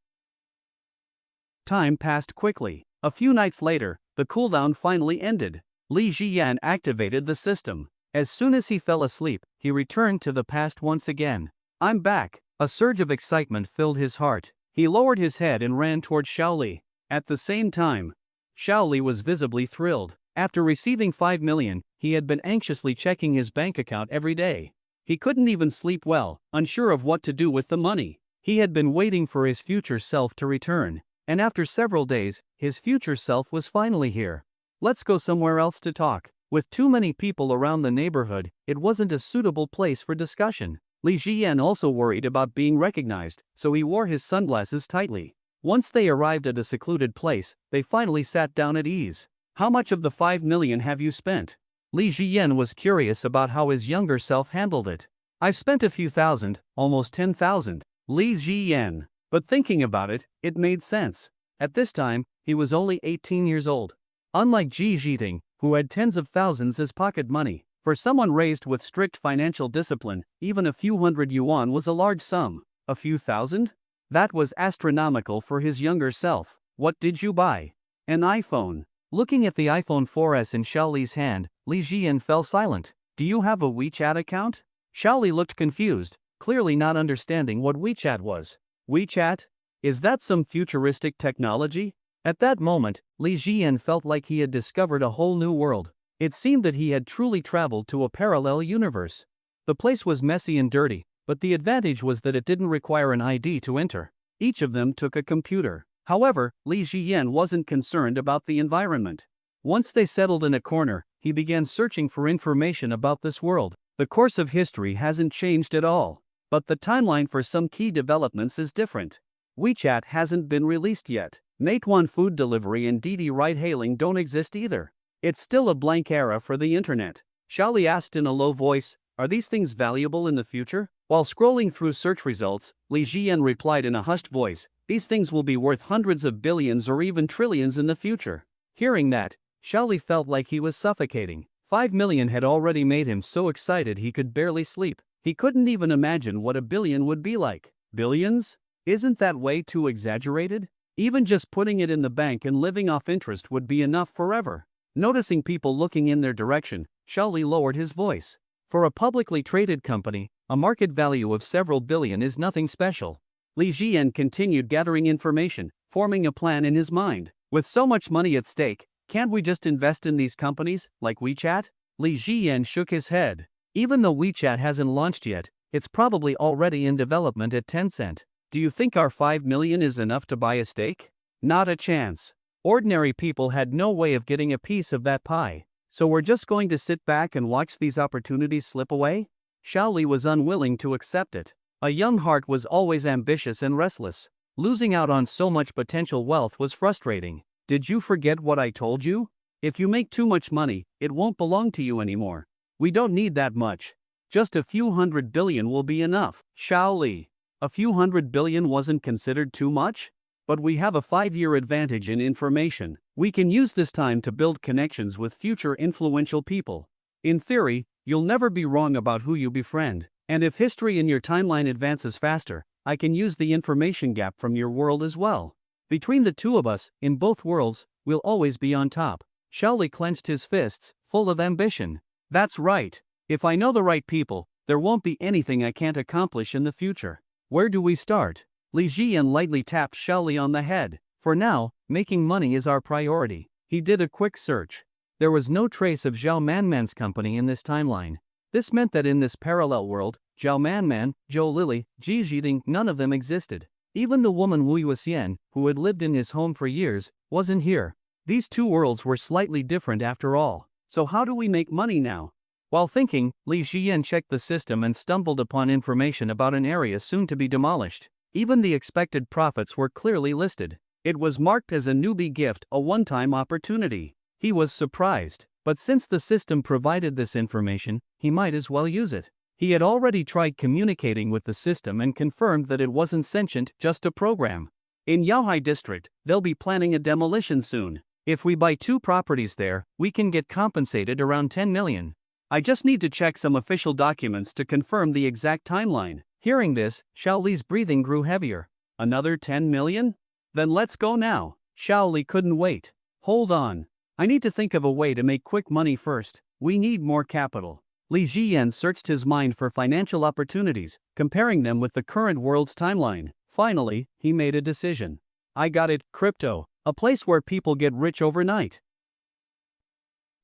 B: Time passed quickly. A few nights later, the cooldown finally ended. Li Jiyan activated the system. As soon as he fell asleep, he returned to the past once again. I'm back. A surge of excitement filled his heart. He lowered his head and ran toward Shaoli. At the same time, Shaoli was visibly thrilled. After receiving 5 million, he had been anxiously checking his bank account every day. He couldn't even sleep well, unsure of what to do with the money. He had been waiting for his future self to return. And after several days, his future self was finally here. Let's go somewhere else to talk. With too many people around the neighborhood, it wasn't a suitable place for discussion. Li Jiyan also worried about being recognized, so he wore his sunglasses tightly. Once they arrived at a secluded place, they finally sat down at ease. How much of the 5 million have you spent? Li Jiyan was curious about how his younger self handled it. I've spent a few thousand, almost 10,000. Li Jiyan. But thinking about it, it made sense. At this time, he was only 18 years old. Unlike Ji Jiting, who had tens of thousands as pocket money, for someone raised with strict financial discipline, even a few hundred yuan was a large sum. A few thousand? That was astronomical for his younger self. What did you buy? An iPhone. Looking at the iPhone 4S in Shaoli's hand, Li Jiyan fell silent. Do you have a WeChat account? Shaoli looked confused, clearly not understanding what WeChat was. WeChat? Is that some futuristic technology? At that moment, Li Jiyan felt like he had discovered a whole new world. It seemed that he had truly traveled to a parallel universe. The place was messy and dirty, but the advantage was that it didn't require an ID to enter. Each of them took a computer. However, Li Jiyan wasn't concerned about the environment. Once they settled in a corner, he began searching for information about this world. The course of history hasn't changed at all, but the timeline for some key developments is different. WeChat hasn't been released yet. Meituan food delivery and Didi ride-hailing don't exist either. It's still a blank era for the internet. Xiaoli asked in a low voice, "Are these things valuable in the future?" While scrolling through search results, Li Jian replied in a hushed voice, "These things will be worth hundreds of billions or even trillions in the future." Hearing that, Xiaoli felt like he was suffocating. 5 million had already made him so excited he could barely sleep. He couldn't even imagine what a billion would be like. Billions? Isn't that way too exaggerated? Even just putting it in the bank and living off interest would be enough forever. Noticing people looking in their direction, Xiaoli lowered his voice. For a publicly traded company, a market value of several billion is nothing special. Li Jian continued gathering information, forming a plan in his mind. With so much money at stake, can't we just invest in these companies, like WeChat? Li Jian shook his head. Even though WeChat hasn't launched yet, it's probably already in development at Tencent. Do you think our 5 million is enough to buy a stake? Not a chance. Ordinary people had no way of getting a piece of that pie. So we're just going to sit back and watch these opportunities slip away? Xiaoli was unwilling to accept it. A young heart was always ambitious and restless. Losing out on so much potential wealth was frustrating. Did you forget what I told you? If you make too much money, it won't belong to you anymore. We don't need that much. Just a few 100 billion will be enough. Xiaoli. A few 100 billion wasn't considered too much? But we have a 5-year advantage in information. We can use this time to build connections with future influential people. In theory, you'll never be wrong about who you befriend. And if history in your timeline advances faster, I can use the information gap from your world as well. Between the two of us, in both worlds, we'll always be on top. Xiaoli clenched his fists, full of ambition. That's right. If I know the right people, there won't be anything I can't accomplish in the future. Where do we start? Li Jian lightly tapped Xiaoli on the head. For now, making money is our priority. He did a quick search. There was no trace of Zhao Manman's company in this timeline. This meant that in this parallel world, Zhao Manman, Zhou Lili, Ji Zhiding, none of them existed. Even the woman Wu Yuxian, who had lived in his home for years, wasn't here. These two worlds were slightly different after all. So how do we make money now? While thinking, Li Jian checked the system and stumbled upon information about an area soon to be demolished. Even the expected profits were clearly listed. It was marked as a newbie gift, a one-time opportunity. He was surprised, but since the system provided this information, he might as well use it. He had already tried communicating with the system and confirmed that it wasn't sentient, just a program. In Yaohai district, they'll be planning a demolition soon. If we buy 2 properties there, we can get compensated around 10 million. I just need to check some official documents to confirm the exact timeline. Hearing this, Xiaoli's breathing grew heavier. Another 10 million? Then let's go now. Xiaoli couldn't wait. Hold on. I need to think of a way to make quick money first. We need more capital. Li Jian searched his mind for financial opportunities, comparing them with the current world's timeline. Finally, he made a decision. I got it, crypto, a place where people get rich overnight.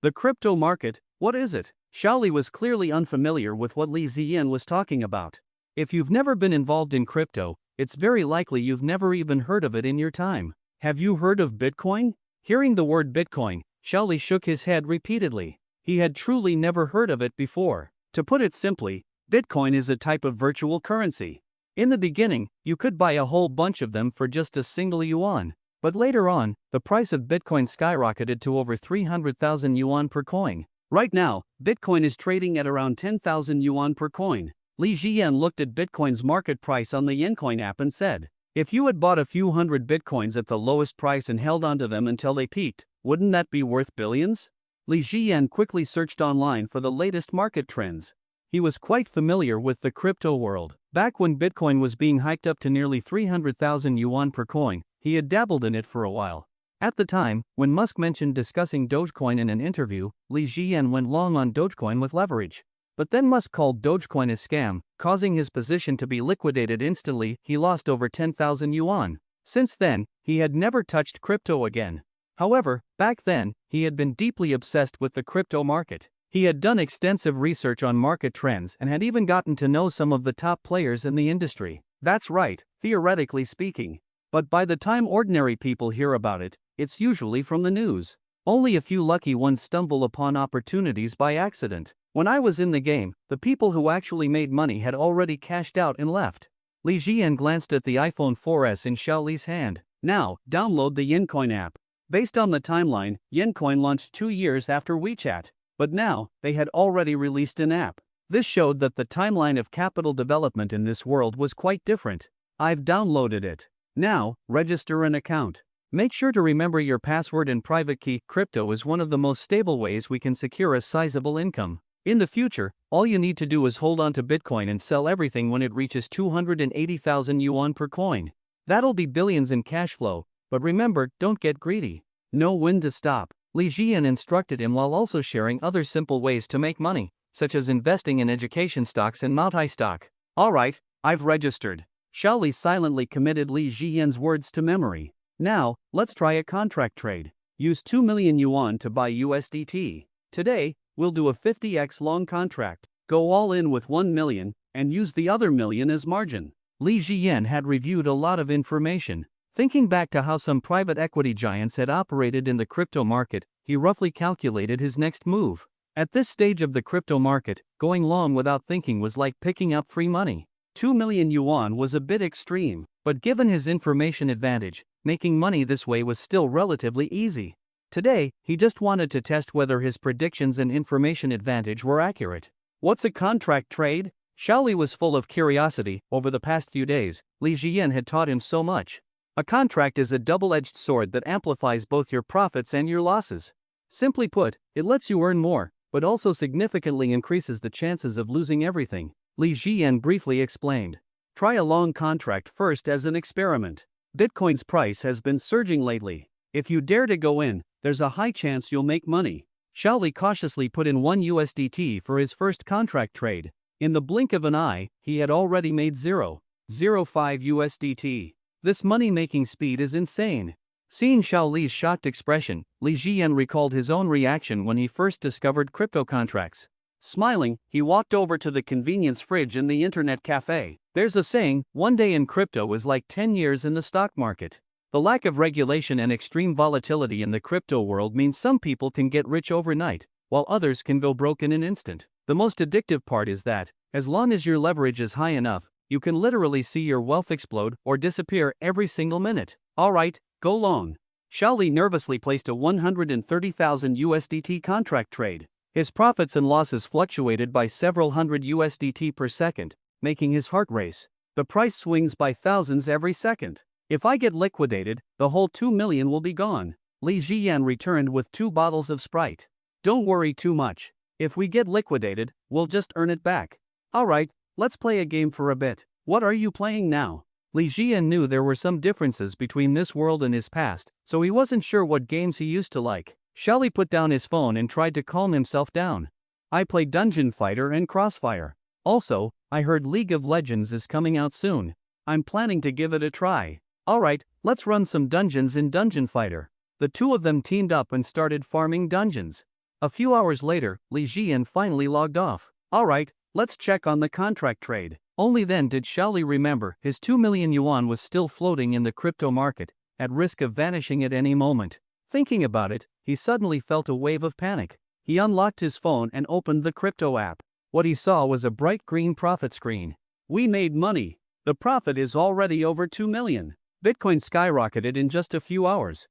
B: The crypto market, what is it? Xiaoli was clearly unfamiliar with what Li Jian was talking about. If you've never been involved in crypto, it's very likely you've never even heard of it in your time. Have you heard of Bitcoin? Hearing the word Bitcoin, Xiaoli shook his head repeatedly. He had truly never heard of it before. To put it simply, Bitcoin is a type of virtual currency. In the beginning, you could buy a whole bunch of them for just a single yuan. But later on, the price of Bitcoin skyrocketed to over 300,000 yuan per coin. Right now, Bitcoin is trading at around 10,000 yuan per coin. Li Jian looked at Bitcoin's market price on the Yencoin app and said, if you had bought a few hundred Bitcoins at the lowest price and held onto them until they peaked, wouldn't that be worth billions? Li Jian quickly searched online for the latest market trends. He was quite familiar with the crypto world. Back when Bitcoin was being hiked up to nearly 300,000 yuan per coin, he had dabbled in it for a while. At the time, when Musk mentioned discussing Dogecoin in an interview, Li Jian went long on Dogecoin with leverage. But then Musk called Dogecoin a scam, causing his position to be liquidated instantly. He lost over 10,000 yuan. Since then, he had never touched crypto again. However, back then, he had been deeply obsessed with the crypto market. He had done extensive research on market trends and had even gotten to know some of the top players in the industry. That's right, theoretically speaking. But by the time ordinary people hear about it, it's usually from the news. Only a few lucky ones stumble upon opportunities by accident. When I was in the game, the people who actually made money had already cashed out and left. Li Jian glanced at the iPhone 4S in Xiao Li's hand. Now, download the Yencoin app. Based on the timeline, Yencoin launched 2 years after WeChat. But now, they had already released an app. This showed that the timeline of capital development in this world was quite different. I've downloaded it. Now, register an account. Make sure to remember your password and private key. Crypto is one of the most stable ways we can secure a sizable income. In the future, all you need to do is hold on to Bitcoin and sell everything when it reaches 280,000 yuan per coin. That'll be billions in cash flow, but remember, don't get greedy. Know when to stop. Li Jian instructed him while also sharing other simple ways to make money, such as investing in education stocks and multi stock. Alright, I've registered. Xiao Li silently committed Li Jian's words to memory. Now, let's try a contract trade. Use 2 million yuan to buy USDT. Today, we'll do a 50x long contract. Go all in with 1 million, and use the other million as margin. Li Jian had reviewed a lot of information. Thinking back to how some private equity giants had operated in the crypto market, he roughly calculated his next move. At this stage of the crypto market, going long without thinking was like picking up free money. 2 million yuan was a bit extreme, but given his information advantage, making money this way was still relatively easy. Today, he just wanted to test whether his predictions and information advantage were accurate. What's a contract trade? Xiao Li was full of curiosity. Over the past few days, Li Jian had taught him so much. A contract is a double-edged sword that amplifies both your profits and your losses. Simply put, it lets you earn more, but also significantly increases the chances of losing everything. Li Jian briefly explained. Try a long contract first as an experiment. Bitcoin's price has been surging lately. If you dare to go in, there's a high chance you'll make money. Xiao Li cautiously put in 1 USDT for his first contract trade. In the blink of an eye, he had already made 0.05 USDT. This money-making speed is insane. Seeing Xiao Li's shocked expression, Li Jian recalled his own reaction when he first discovered crypto contracts. Smiling, he walked over to the convenience fridge in the internet cafe. There's a saying, 1 day in crypto is like 10 years in the stock market. The lack of regulation and extreme volatility in the crypto world means some people can get rich overnight, while others can go broke in an instant. The most addictive part is that, as long as your leverage is high enough, you can literally see your wealth explode or disappear every single minute. Alright, go long. Xiao Li nervously placed a 130,000 USDT contract trade. His profits and losses fluctuated by several hundred USDT per second, making his heart race. The price swings by thousands every second. If I get liquidated, the whole 2 million will be gone. Li Jian returned with 2 bottles of Sprite. Don't worry too much. If we get liquidated, we'll just earn it back. Alright, let's play a game for a bit. What are you playing now? Li Jian knew there were some differences between this world and his past, so he wasn't sure what games he used to like. Xiao Li put down his phone and tried to calm himself down. I play Dungeon Fighter and Crossfire. Also, I heard League of Legends is coming out soon. I'm planning to give it a try. Alright, let's run some dungeons in Dungeon Fighter. The two of them teamed up and started farming dungeons. A few hours later, Li Jian finally logged off. Alright, let's check on the contract trade. Only then did Xiao Li remember his 2 million yuan was still floating in the crypto market, at risk of vanishing at any moment. Thinking about it, he suddenly felt a wave of panic. He unlocked his phone and opened the crypto app. What he saw was a bright green profit screen. We made money. The profit is already over 2 million. Bitcoin skyrocketed in just a few hours.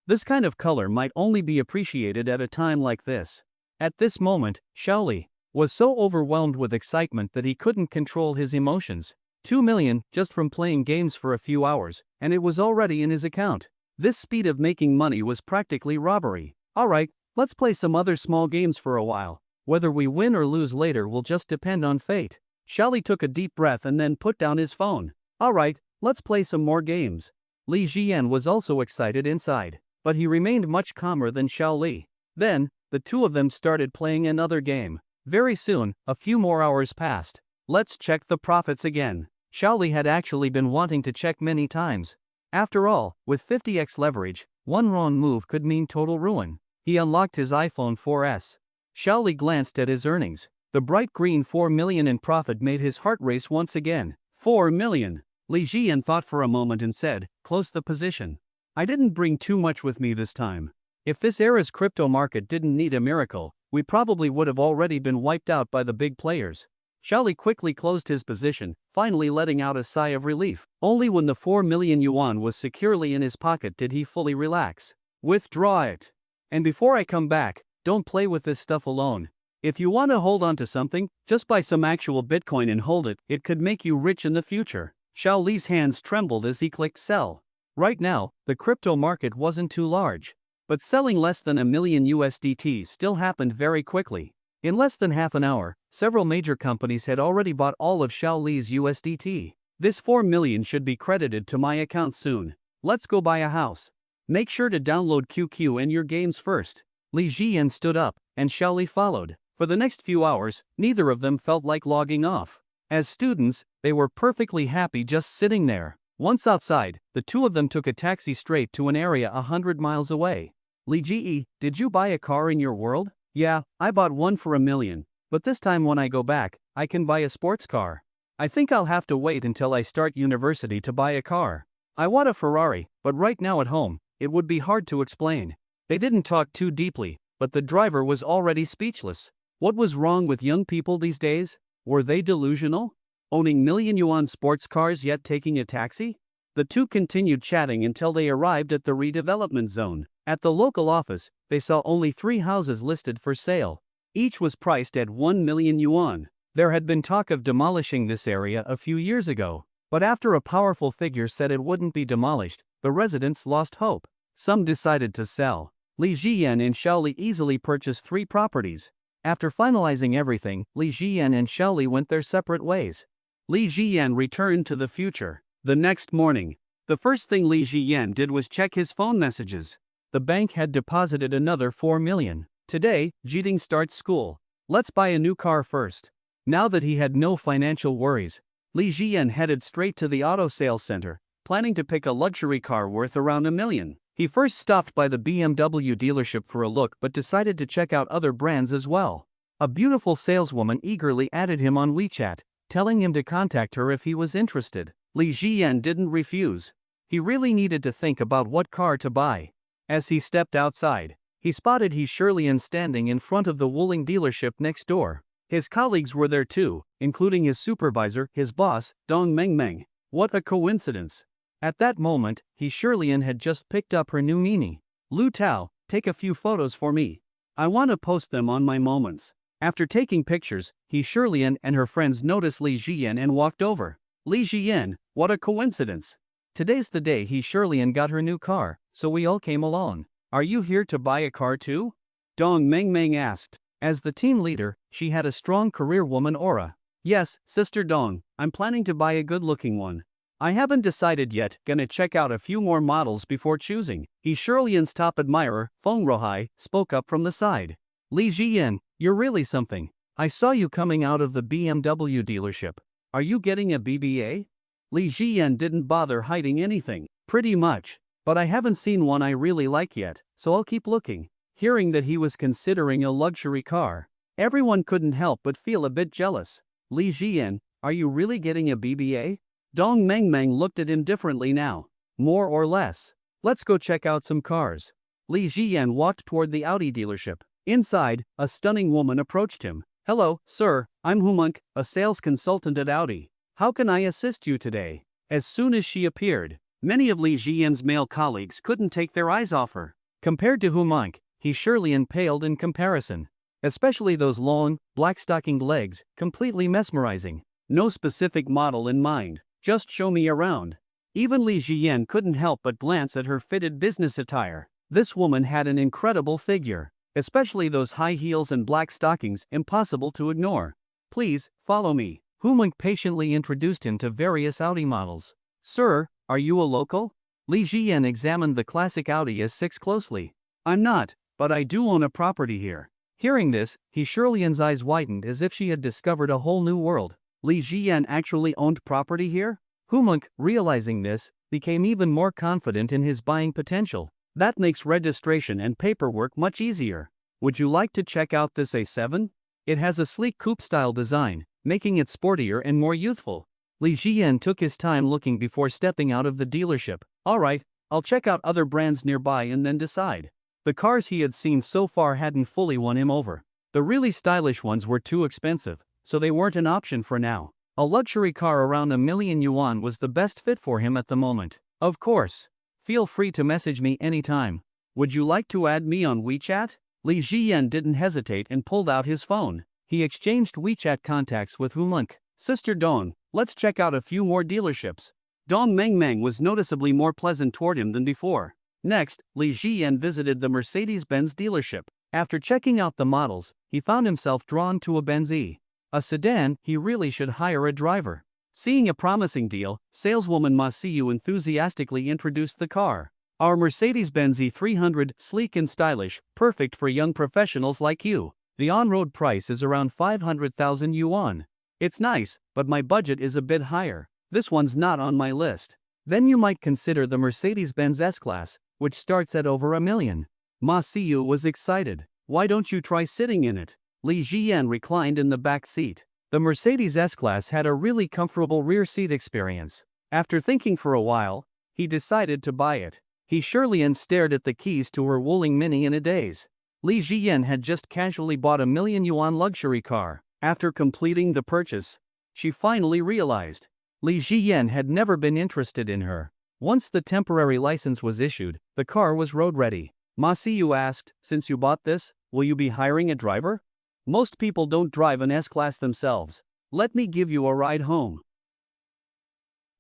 B: This kind of color might only be appreciated at a time like this. At this moment, Xiao Li was so overwhelmed with excitement that he couldn't control his emotions. 2 million just from playing games for a few hours, and it was already in his account. This speed of making money was practically robbery. Alright, let's play some other small games for a while. Whether we win or lose later will just depend on fate. Xiao Li took a deep breath and then put down his phone. Alright, let's play some more games. Li Jian was also excited inside, but he remained much calmer than Xiao Li. Then, the two of them started playing another game. Very soon, a few more hours passed. Let's check the profits again. Xiao Li had actually been wanting to check many times. After all, with 50x leverage, one wrong move could mean total ruin. He unlocked his iPhone 4S. Xiao Li glanced at his earnings. The bright green 4 million in profit made his heart race once again. 4 million. Li Jian thought for a moment and said, close the position. I didn't bring too much with me this time. If this era's crypto market didn't need a miracle, we probably would have already been wiped out by the big players. Charlie quickly closed his position, finally letting out a sigh of relief. Only when the 4 million yuan was securely in his pocket did he fully relax. Withdraw it. And before I come back, don't play with this stuff alone. If you want to hold on to something, just buy some actual Bitcoin and hold it. It could make you rich in the future. Xiao Li's hands trembled as he clicked sell. Right now, the crypto market wasn't too large. But selling less than a million USDT still happened very quickly. In less than half an hour, several major companies had already bought all of Xiao Li's USDT. This 4 million should be credited to my account soon. Let's go buy a house. Make sure to download QQ and your games first. Li Jian stood up, and Xiao Li followed. For the next few hours, neither of them felt like logging off. As students, they were perfectly happy just sitting there. Once outside, the two of them took a taxi straight to an area 100 miles away. Li Ji, did you buy a car in your world? Yeah, I bought one for 1 million. But this time when I go back, I can buy a sports car. I think I'll have to wait until I start university to buy a car. I want a Ferrari, but right now at home, it would be hard to explain. They didn't talk too deeply, but the driver was already speechless. What was wrong with young people these days? Were they delusional? Owning million yuan sports cars yet taking a taxi? The two continued chatting until they arrived at the redevelopment zone. At the local office, they saw only 3 houses listed for sale. Each was priced at 1 million yuan. There had been talk of demolishing this area a few years ago, but after a powerful figure said it wouldn't be demolished, the residents lost hope. Some decided to sell. Li Jian and Xiao Li easily purchased 3 properties. After finalizing everything, Li Jian and Xiao Li went their separate ways. Li Jian returned to the future. The next morning, the first thing Li Jian did was check his phone messages. The bank had deposited another 4 million. Today, Jiting starts school. Let's buy a new car first. Now that he had no financial worries, Li Jian headed straight to the auto sales center, planning to pick a luxury car worth around 1 million. He first stopped by the BMW dealership for a look but decided to check out other brands as well. A beautiful saleswoman eagerly added him on WeChat, telling him to contact her if he was interested. Li Jian didn't refuse. He really needed to think about what car to buy. As he stepped outside, he spotted He Shirlian standing in front of the Wuling dealership next door. His colleagues were there too, including his supervisor, his boss, Dong Mengmeng. What a coincidence. At that moment, He Shirlian had just picked up her new Mini. Lu Tao, take a few photos for me. I want to post them on my moments. After taking pictures, He Shirlian and her friends noticed Li Jian and walked over. Li Jian, what a coincidence. Today's the day He Shirlian got her new car, so we all came along. Are you here to buy a car too? Dong Mengmeng asked. As the team leader, she had a strong career woman aura. Yes, Sister Dong, I'm planning to buy a good-looking one. I haven't decided yet, gonna check out a few more models before choosing. He Shirlian's top admirer, Feng Rohai, spoke up from the side. Li Jian, you're really something. I saw you coming out of the BMW dealership. Are you getting a BBA? Li Jian didn't bother hiding anything. Pretty much. But I haven't seen one I really like yet, so I'll keep looking. Hearing that he was considering a luxury car, everyone couldn't help but feel a bit jealous. Li Jian, are you really getting a BBA? Dong Mengmeng looked at him differently now. More or less. Let's go check out some cars. Li Jian walked toward the Audi dealership. Inside, a stunning woman approached him. Hello, sir, I'm Humunk, a sales consultant at Audi. How can I assist you today? As soon as she appeared, many of Li Jian's male colleagues couldn't take their eyes off her. Compared to Humunk, He Shirlian paled in comparison. Especially those long, black-stockinged legs, completely mesmerizing. No specific model in mind, just show me around. Even Li Jian couldn't help but glance at her fitted business attire. This woman had an incredible figure. Especially those high heels and black stockings, impossible to ignore. Please, follow me. Humunk patiently introduced him to various Audi models. Sir, are you a local? Li Jian examined the classic Audi S6 closely. I'm not, but I do own a property here. Hearing this, He Shirlian's eyes widened as if she had discovered a whole new world. Li Jian actually owned property here? Humunk, realizing this, became even more confident in his buying potential. That makes registration and paperwork much easier. Would you like to check out this A7? It has a sleek coupe-style design, making it sportier and more youthful. Li Jian took his time looking before stepping out of the dealership. Alright, I'll check out other brands nearby and then decide. The cars he had seen so far hadn't fully won him over. The really stylish ones were too expensive, so they weren't an option for now. A luxury car around $1 million was the best fit for him at the moment. Of course. Feel free to message me anytime. Would you like to add me on WeChat? Li Jiyan didn't hesitate and pulled out his phone. He exchanged WeChat contacts with Hulunk. Sister Dong, let's check out a few more dealerships. Dong Mengmeng was noticeably more pleasant toward him than before. Next, Li Jiyan visited the Mercedes-Benz dealership. After checking out the models, he found himself drawn to a Benz E. A sedan. He really should hire a driver. Seeing a promising deal, saleswoman Ma Siyu enthusiastically introduced the car. Our Mercedes-Benz E300, sleek and stylish, perfect for young professionals like you. The on-road price is around 500,000 yuan. It's nice, but my budget is a bit higher. This one's not on my list. Then you might consider the Mercedes-Benz S-Class, which starts at over $1 million. Ma Siyu was excited. Why don't you try sitting in it? Li Jiyan reclined in the back seat. The Mercedes S-Class had a really comfortable rear seat experience. After thinking for a while, he decided to buy it. He surely stared at the keys to her Wuling Mini in a daze. Li Jiyan had just casually bought a $1 million luxury car. After completing the purchase, she finally realized Li Jiyan had never been interested in her. Once the temporary license was issued, the car was road ready. Ma Siyu asked, since you bought this, will you be hiring a driver? Most people don't drive an S-Class themselves. Let me give you a ride home.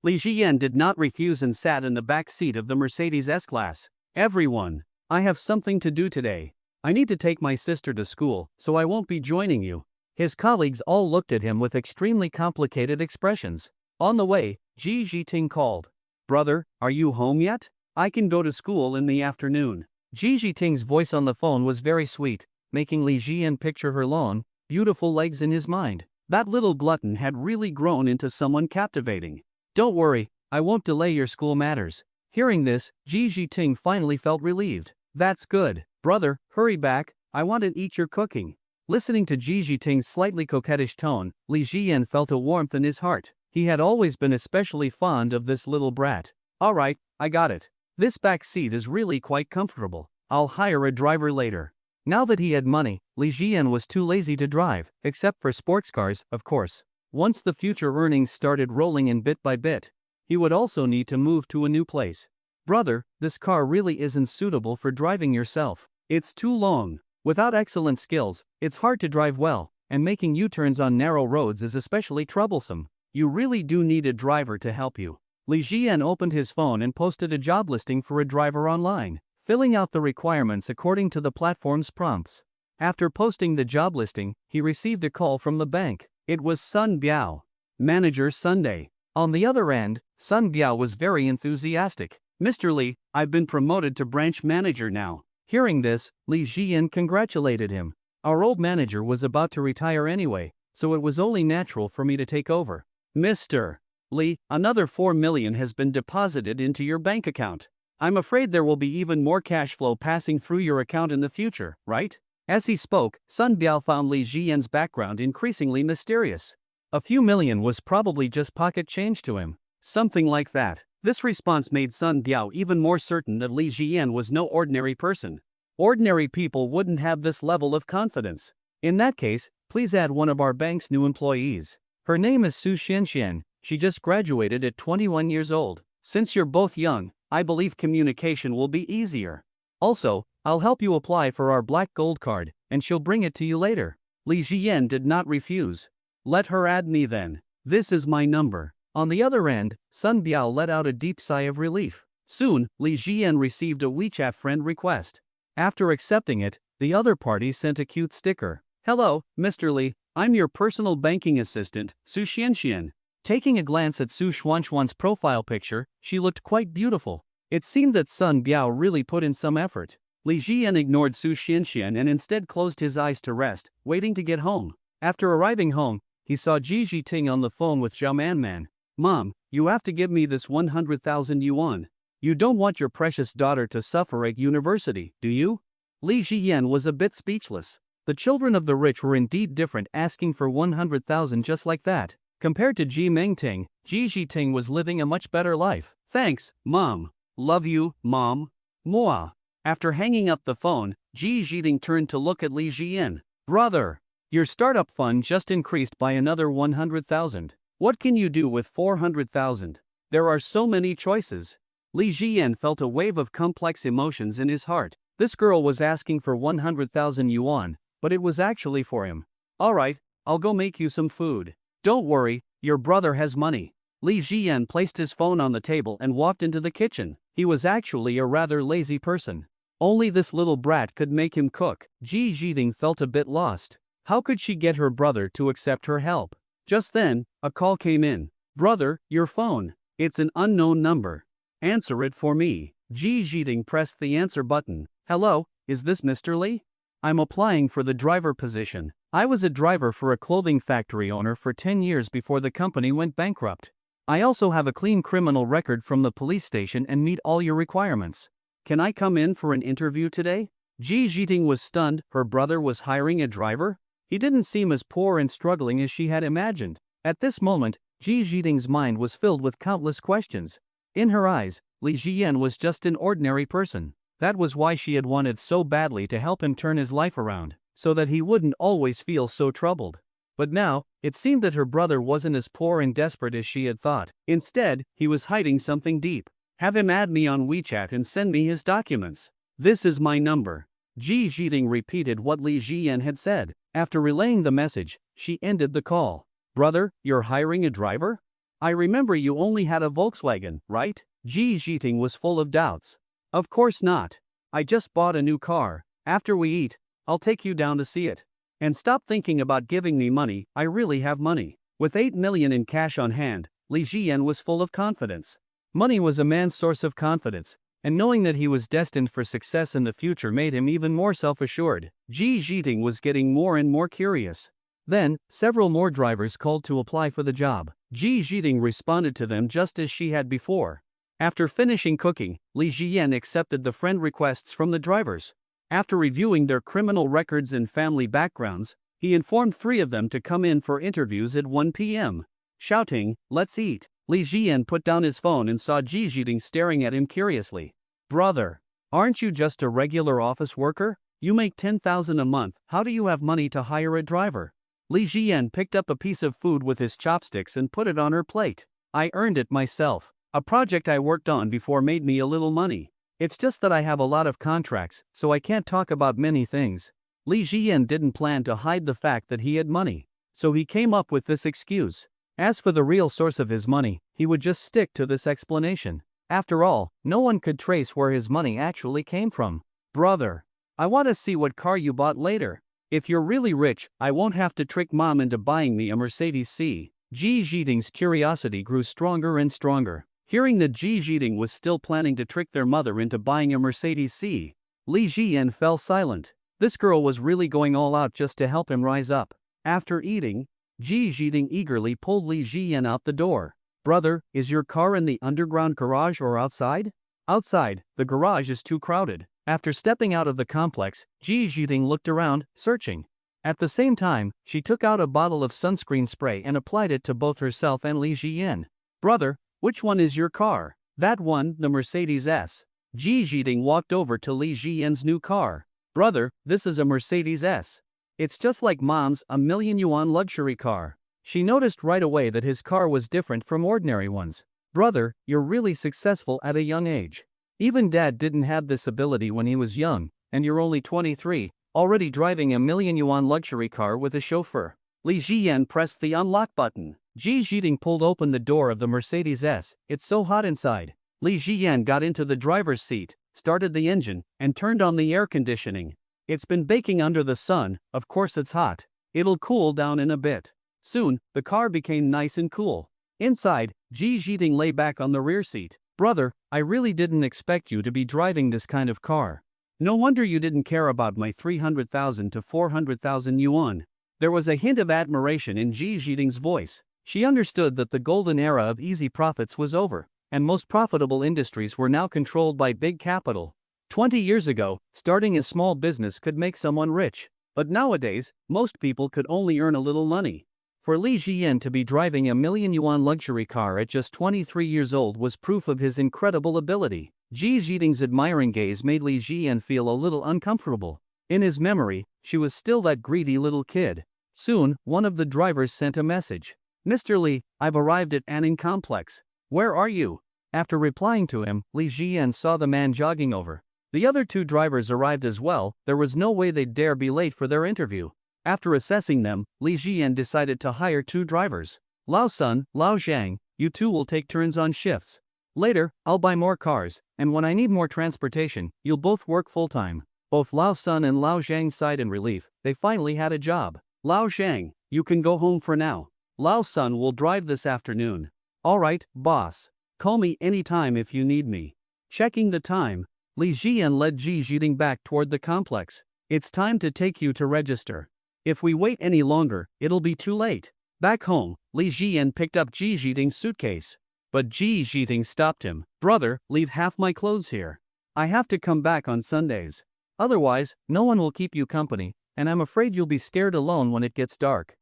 B: Li Jiyan did not refuse and sat in the back seat of the Mercedes S-Class. Everyone, I have something to do today. I need to take my sister to school, so I won't be joining you. His colleagues all looked at him with extremely complicated expressions. On the way, Ji Jiting called. Brother, are you home yet? I can go to school in the afternoon. Ji Jiting's voice on the phone was very sweet, making Li Jiyan picture her long, beautiful legs in his mind. That little glutton had really grown into someone captivating. Don't worry, I won't delay your school matters. Hearing this, Ji Jiting finally felt relieved. That's good. Brother, hurry back, I want to eat your cooking. Listening to Ji Jiting's slightly coquettish tone, Li Jiyan felt a warmth in his heart. He had always been especially fond of this little brat. Alright, I got it. This back seat is really quite comfortable. I'll hire a driver later. Now that he had money, Li Jiyan was too lazy to drive, except for sports cars, of course. Once the future earnings started rolling in bit by bit, he would also need to move to a new place. Brother, this car really isn't suitable for driving yourself. It's too long. Without excellent skills, it's hard to drive well, and making U-turns on narrow roads is especially troublesome. You really do need a driver to help you. Li Jiyan opened his phone and posted a job listing for a driver online, filling out the requirements according to the platform's prompts. After posting the job listing, he received a call from the bank. It was Sun Biao. Manager Sunday. On the other end, Sun Biao was very enthusiastic. Mr. Li, I've been promoted to branch manager now. Hearing this, Li Jiyan congratulated him. Our old manager was about to retire anyway, so it was only natural for me to take over. Mr. Li, another 4 million has been deposited into your bank account. I'm afraid there will be even more cash flow passing through your account in the future, right? As he spoke, Sun Biao found Li Jiyan's background increasingly mysterious. A few million was probably just pocket change to him. Something like that. This response made Sun Biao even more certain that Li Jiyan was no ordinary person. Ordinary people wouldn't have this level of confidence. In that case, please add one of our bank's new employees. Her name is Su Xianxian. She just graduated at 21 years old. Since you're both young, I believe communication will be easier. Also, I'll help you apply for our black gold card, and she'll bring it to you later. Li Jiyan did not refuse. Let her add me then. This is my number. On the other end, Sun Biao let out a deep sigh of relief. Soon, Li Jiyan received a WeChat friend request. After accepting it, the other party sent a cute sticker. Hello, Mr. Li, I'm your personal banking assistant, Su Xianxian. Taking a glance at Su Xuanxuan's profile picture, she looked quite beautiful. It seemed that Sun Biao really put in some effort. Li Jiyan ignored Su Xianxian and instead closed his eyes to rest, waiting to get home. After arriving home, he saw Ji Jiting on the phone with Zhao Manman. Mom, you have to give me this 100,000 yuan. You don't want your precious daughter to suffer at university, do you? Li Jiyan was a bit speechless. The children of the rich were indeed different, asking for 100,000 just like that. Compared to Ji Mengting, Ji Jiting was living a much better life. Thanks, Mom. Love you, Mom. Mwah. After hanging up the phone, Ji Jiting turned to look at Li Jian. Brother, your startup fund just increased by another 100,000. What can you do with 400,000? There are so many choices. Li Jian felt a wave of complex emotions in his heart. This girl was asking for 100,000 yuan, but it was actually for him. Alright, I'll go make you some food. Don't worry, your brother has money. Li Jian placed his phone on the table and walked into the kitchen. He was actually a rather lazy person. Only this little brat could make him cook. Ji Jiting felt a bit lost. How could she get her brother to accept her help? Just then, a call came in. Brother, your phone. It's an unknown number. Answer it for me. Ji Jiting pressed the answer button. Hello, is this Mr. Li? I'm applying for the driver position. I was a driver for a clothing factory owner for 10 years before the company went bankrupt. I also have a clean criminal record from the police station and meet all your requirements. Can I come in for an interview today? Ji Jiting was stunned. Her brother was hiring a driver? He didn't seem as poor and struggling as she had imagined. At this moment, Ji Jiting's mind was filled with countless questions. In her eyes, Li Jian was just an ordinary person. That was why she had wanted so badly to help him turn his life around, so that he wouldn't always feel so troubled. But now, it seemed that her brother wasn't as poor and desperate as she had thought. Instead, he was hiding something deep. Have him add me on WeChat and send me his documents. This is my number. Ji Jiting repeated what Li Jian had said. After relaying the message, she ended the call. Brother, you're hiring a driver? I remember you only had a Volkswagen, right? Ji Jiting was full of doubts. Of course not. I just bought a new car. After we eat, I'll take you down to see it. And stop thinking about giving me money, I really have money. With 8 million in cash on hand, Li Jian was full of confidence. Money was a man's source of confidence, and knowing that he was destined for success in the future made him even more self-assured. Ji Jiting was getting more and more curious. Then, several more drivers called to apply for the job. Ji Jiting responded to them just as she had before. After finishing cooking, Li Jian accepted the friend requests from the drivers. After reviewing their criminal records and family backgrounds, he informed 3 of them to come in for interviews at 1 p.m. Shouting, "Let's eat." Li Jian put down his phone and saw Ji Jiting staring at him curiously. Brother, aren't you just a regular office worker? You make 10,000 a month, how do you have money to hire a driver? Li Jian picked up a piece of food with his chopsticks and put it on her plate. I earned it myself. A project I worked on before made me a little money. It's just that I have a lot of contracts, so I can't talk about many things. Li Jian didn't plan to hide the fact that he had money, so he came up with this excuse. As for the real source of his money, he would just stick to this explanation. After all, no one could trace where his money actually came from. Brother, I want to see what car you bought later. If you're really rich, I won't have to trick Mom into buying me a Mercedes C. Ji Jiting's curiosity grew stronger and stronger. Hearing that Ji Jiting was still planning to trick their mother into buying a Mercedes C, Li Jian fell silent. This girl was really going all out just to help him rise up. After eating, Ji Jiting eagerly pulled Li Jian out the door. Brother, is your car in the underground garage or outside? Outside, the garage is too crowded. After stepping out of the complex, Ji Jiting looked around, searching. At the same time, she took out a bottle of sunscreen spray and applied it to both herself and Li Jian. Brother, which one is your car? That one, the Mercedes S. Ji Jiting walked over to Li Jian's new car. Brother, this is a Mercedes S. It's just like Mom's, a million yuan luxury car. She noticed right away that his car was different from ordinary ones. Brother, you're really successful at a young age. Even Dad didn't have this ability when he was young, and you're only 23, already driving a million yuan luxury car with a chauffeur. Li Jian pressed the unlock button. Ji Jiting pulled open the door of the Mercedes S. It's so hot inside. Li Jian got into the driver's seat, started the engine, and turned on the air conditioning. It's been baking under the sun, of course it's hot. It'll cool down in a bit. Soon, the car became nice and cool. Inside, Ji Jiting lay back on the rear seat. Brother, I really didn't expect you to be driving this kind of car. No wonder you didn't care about my 300,000 to 400,000 yuan. There was a hint of admiration in Ji Jiting's voice. She understood that the golden era of easy profits was over, and most profitable industries were now controlled by big capital. 20 years ago, starting a small business could make someone rich. But nowadays, most people could only earn a little money. For Li Jian to be driving a million yuan luxury car at just 23 years old was proof of his incredible ability. Ji Jiting's admiring gaze made Li Jian feel a little uncomfortable. In his memory, she was still that greedy little kid. Soon, one of the drivers sent a message. Mr. Li, I've arrived at Anning Complex. Where are you? After replying to him, Li Jian saw the man jogging over. The other two drivers arrived as well. There was no way they'd dare be late for their interview. After assessing them, Li Jian decided to hire two drivers. Lao Sun, Lao Zhang, you two will take turns on shifts. Later, I'll buy more cars, and when I need more transportation, you'll both work full-time. Both Lao Sun and Lao Zhang sighed in relief. They finally had a job. Lao Zhang, you can go home for now. Lao Sun will drive this afternoon. Alright, boss. Call me anytime if you need me. Checking the time, Li Jian led Ji Jiting back toward the complex. It's time to take you to register. If we wait any longer, it'll be too late. Back home, Li Jian picked up Ji Jiting's suitcase. But Ji Jiting stopped him. Brother, leave half my clothes here. I have to come back on Sundays. Otherwise, no one will keep you company, and I'm afraid you'll be scared alone when it gets dark.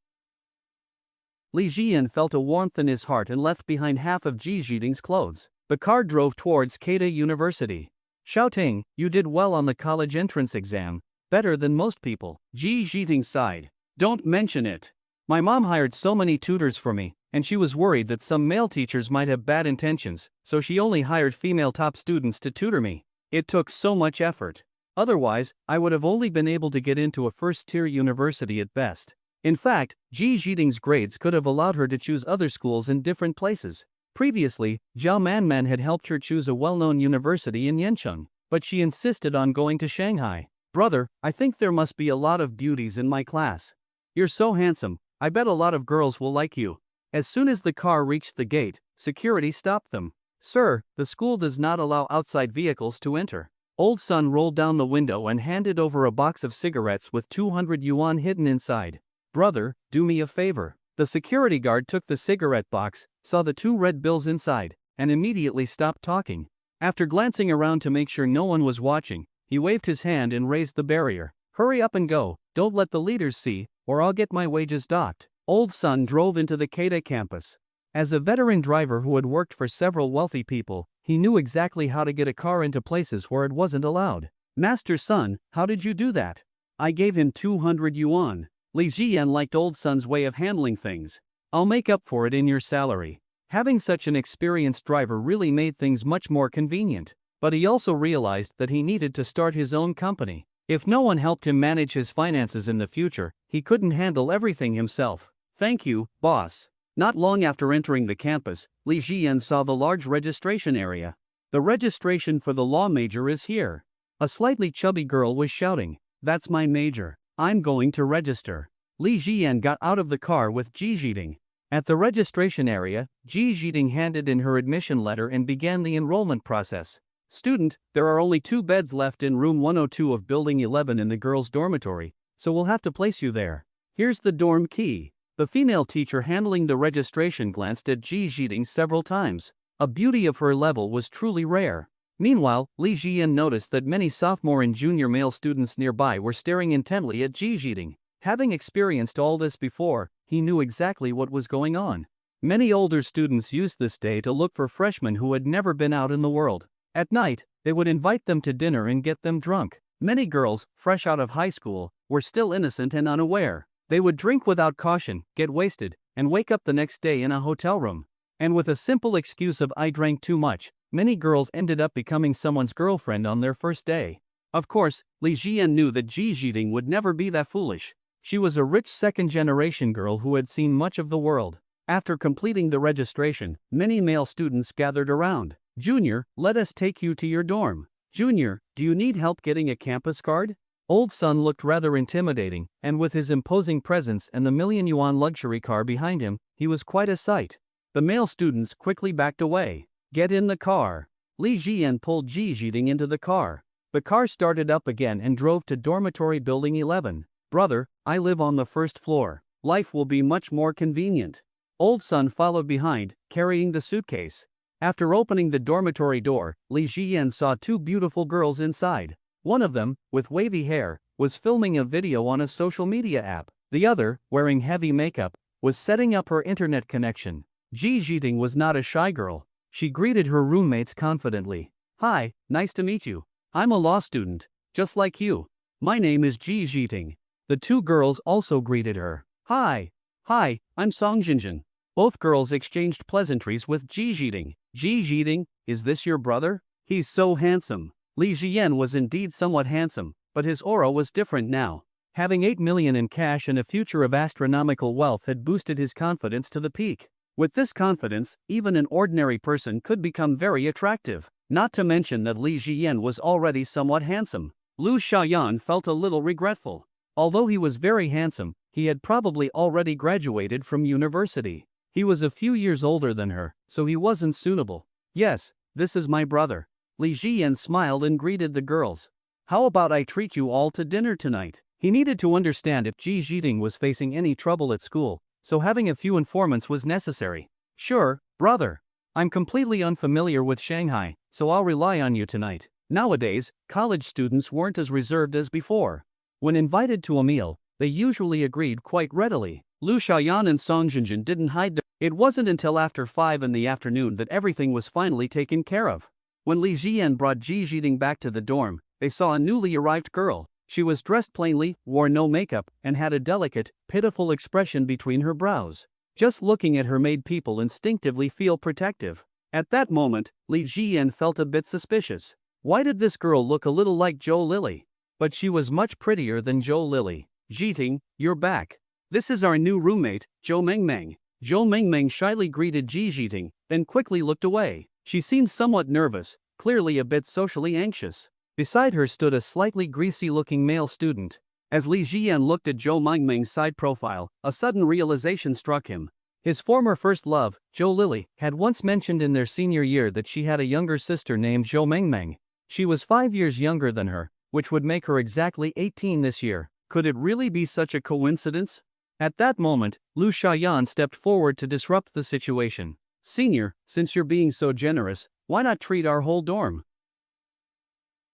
B: Li Jian felt a warmth in his heart and left behind half of Ji Jiting's clothes. The car drove towards Keita University. Shouting, you did well on the college entrance exam. Better than most people. Ji Jiting sighed. Don't mention it. My mom hired so many tutors for me, and she was worried that some male teachers might have bad intentions, so she only hired female top students to tutor me. It took so much effort. Otherwise, I would have only been able to get into a first-tier university at best. In fact, Ji Jiting's grades could have allowed her to choose other schools in different places. Previously, Zhao Manman had helped her choose a well-known university in Yencheng, but she insisted on going to Shanghai. Brother, I think there must be a lot of beauties in my class. You're so handsome, I bet a lot of girls will like you. As soon as the car reached the gate, security stopped them. Sir, the school does not allow outside vehicles to enter. Old Sun rolled down the window and handed over a box of cigarettes with 200 yuan hidden inside. Brother, do me a favor. The security guard took the cigarette box, saw the 2 red bills inside, and immediately stopped talking. After glancing around to make sure no one was watching, he waved his hand and raised the barrier. Hurry up and go, don't let the leaders see, or I'll get my wages docked. Old Sun drove into the Keita campus. As a veteran driver who had worked for several wealthy people, he knew exactly how to get a car into places where it wasn't allowed. Master Sun, how did you do that? I gave him 200 yuan. Li Jian liked Old Sun's way of handling things. I'll make up for it in your salary. Having such an experienced driver really made things much more convenient. But he also realized that he needed to start his own company. If no one helped him manage his finances in the future, he couldn't handle everything himself. Thank you, boss. Not long after entering the campus, Li Jian saw the large registration area. The registration for the law major is here. A slightly chubby girl was shouting, that's my major. I'm going to register. Li Jian got out of the car with Ji Jiting. At the registration area, Ji Jiting handed in her admission letter and began the enrollment process. Student, there are only 2 beds left in room 102 of building 11 in the girls' dormitory, so we'll have to place you there. Here's the dorm key. The female teacher handling the registration glanced at Ji Jiting several times. A beauty of her level was truly rare. Meanwhile, Li Jian noticed that many sophomore and junior male students nearby were staring intently at Ji Jiting. Having experienced all this before, he knew exactly what was going on. Many older students used this day to look for freshmen who had never been out in the world. At night, they would invite them to dinner and get them drunk. Many girls, fresh out of high school, were still innocent and unaware. They would drink without caution, get wasted, and wake up the next day in a hotel room. And with a simple excuse of I drank too much, many girls ended up becoming someone's girlfriend on their first day. Of course, Li Jian knew that Ji Jiting would never be that foolish. She was a rich second-generation girl who had seen much of the world. After completing the registration, many male students gathered around. Junior, let us take you to your dorm. Junior, do you need help getting a campus card? Old Sun looked rather intimidating, and with his imposing presence and the million-yuan luxury car behind him, he was quite a sight. The male students quickly backed away. Get in the car. Li Jian pulled Ji Jiting into the car. The car started up again and drove to dormitory building 11. Brother, I live on the first floor. Life will be much more convenient. Old Sun followed behind, carrying the suitcase. After opening the dormitory door, Li Jian saw 2 beautiful girls inside. One of them, with wavy hair, was filming a video on a social media app. The other, wearing heavy makeup, was setting up her internet connection. Ji Jiting was not a shy girl. She greeted her roommates confidently. Hi, nice to meet you. I'm a law student, just like you. My name is Ji Jiting. The two girls also greeted her. Hi. Hi, I'm Song Jinjin. Both girls exchanged pleasantries with Ji Jiting. Ji Jiting, is this your brother? He's so handsome. Li Jian was indeed somewhat handsome, but his aura was different now. Having 8 million in cash and a future of astronomical wealth had boosted his confidence to the peak. With this confidence, even an ordinary person could become very attractive. Not to mention that Li Jian was already somewhat handsome. Lu Xiaoyan felt a little regretful. Although he was very handsome, he had probably already graduated from university. He was a few years older than her, so he wasn't suitable. Yes, this is my brother. Li Jian smiled and greeted the girls. How about I treat you all to dinner tonight? He needed to understand if Ji Jiting was facing any trouble at school, so having a few informants was necessary. Sure, brother. I'm completely unfamiliar with Shanghai, so I'll rely on you tonight. Nowadays, college students weren't as reserved as before. When invited to a meal, they usually agreed quite readily. Lu Xiaoyan and Song Jinjin didn't hide their. It wasn't until after 5 in the afternoon that everything was finally taken care of. When Li Jian brought Ji Jiting back to the dorm, they saw a newly arrived girl. She was dressed plainly, wore no makeup, and had a delicate, pitiful expression between her brows. Just looking at her made people instinctively feel protective. At that moment, Li Jian felt a bit suspicious. Why did this girl look a little like Zhou Lily? But she was much prettier than Zhou Lily. Jiting, you're back. This is our new roommate, Zhou Mengmeng. Zhou Mengmeng shyly greeted Ji Jiting, then quickly looked away. She seemed somewhat nervous, clearly a bit socially anxious. Beside her stood a slightly greasy-looking male student. As Li Jian looked at Zhou Mengmeng's side profile, a sudden realization struck him. His former first love, Zhou Lily, had once mentioned in their senior year that she had a younger sister named Zhou Mengmeng. She was 5 years younger than her, which would make her exactly 18 this year. Could it really be such a coincidence? At that moment, Lu Xiaoyan stepped forward to disrupt the situation. Senior, since you're being so generous, why not treat our whole dorm?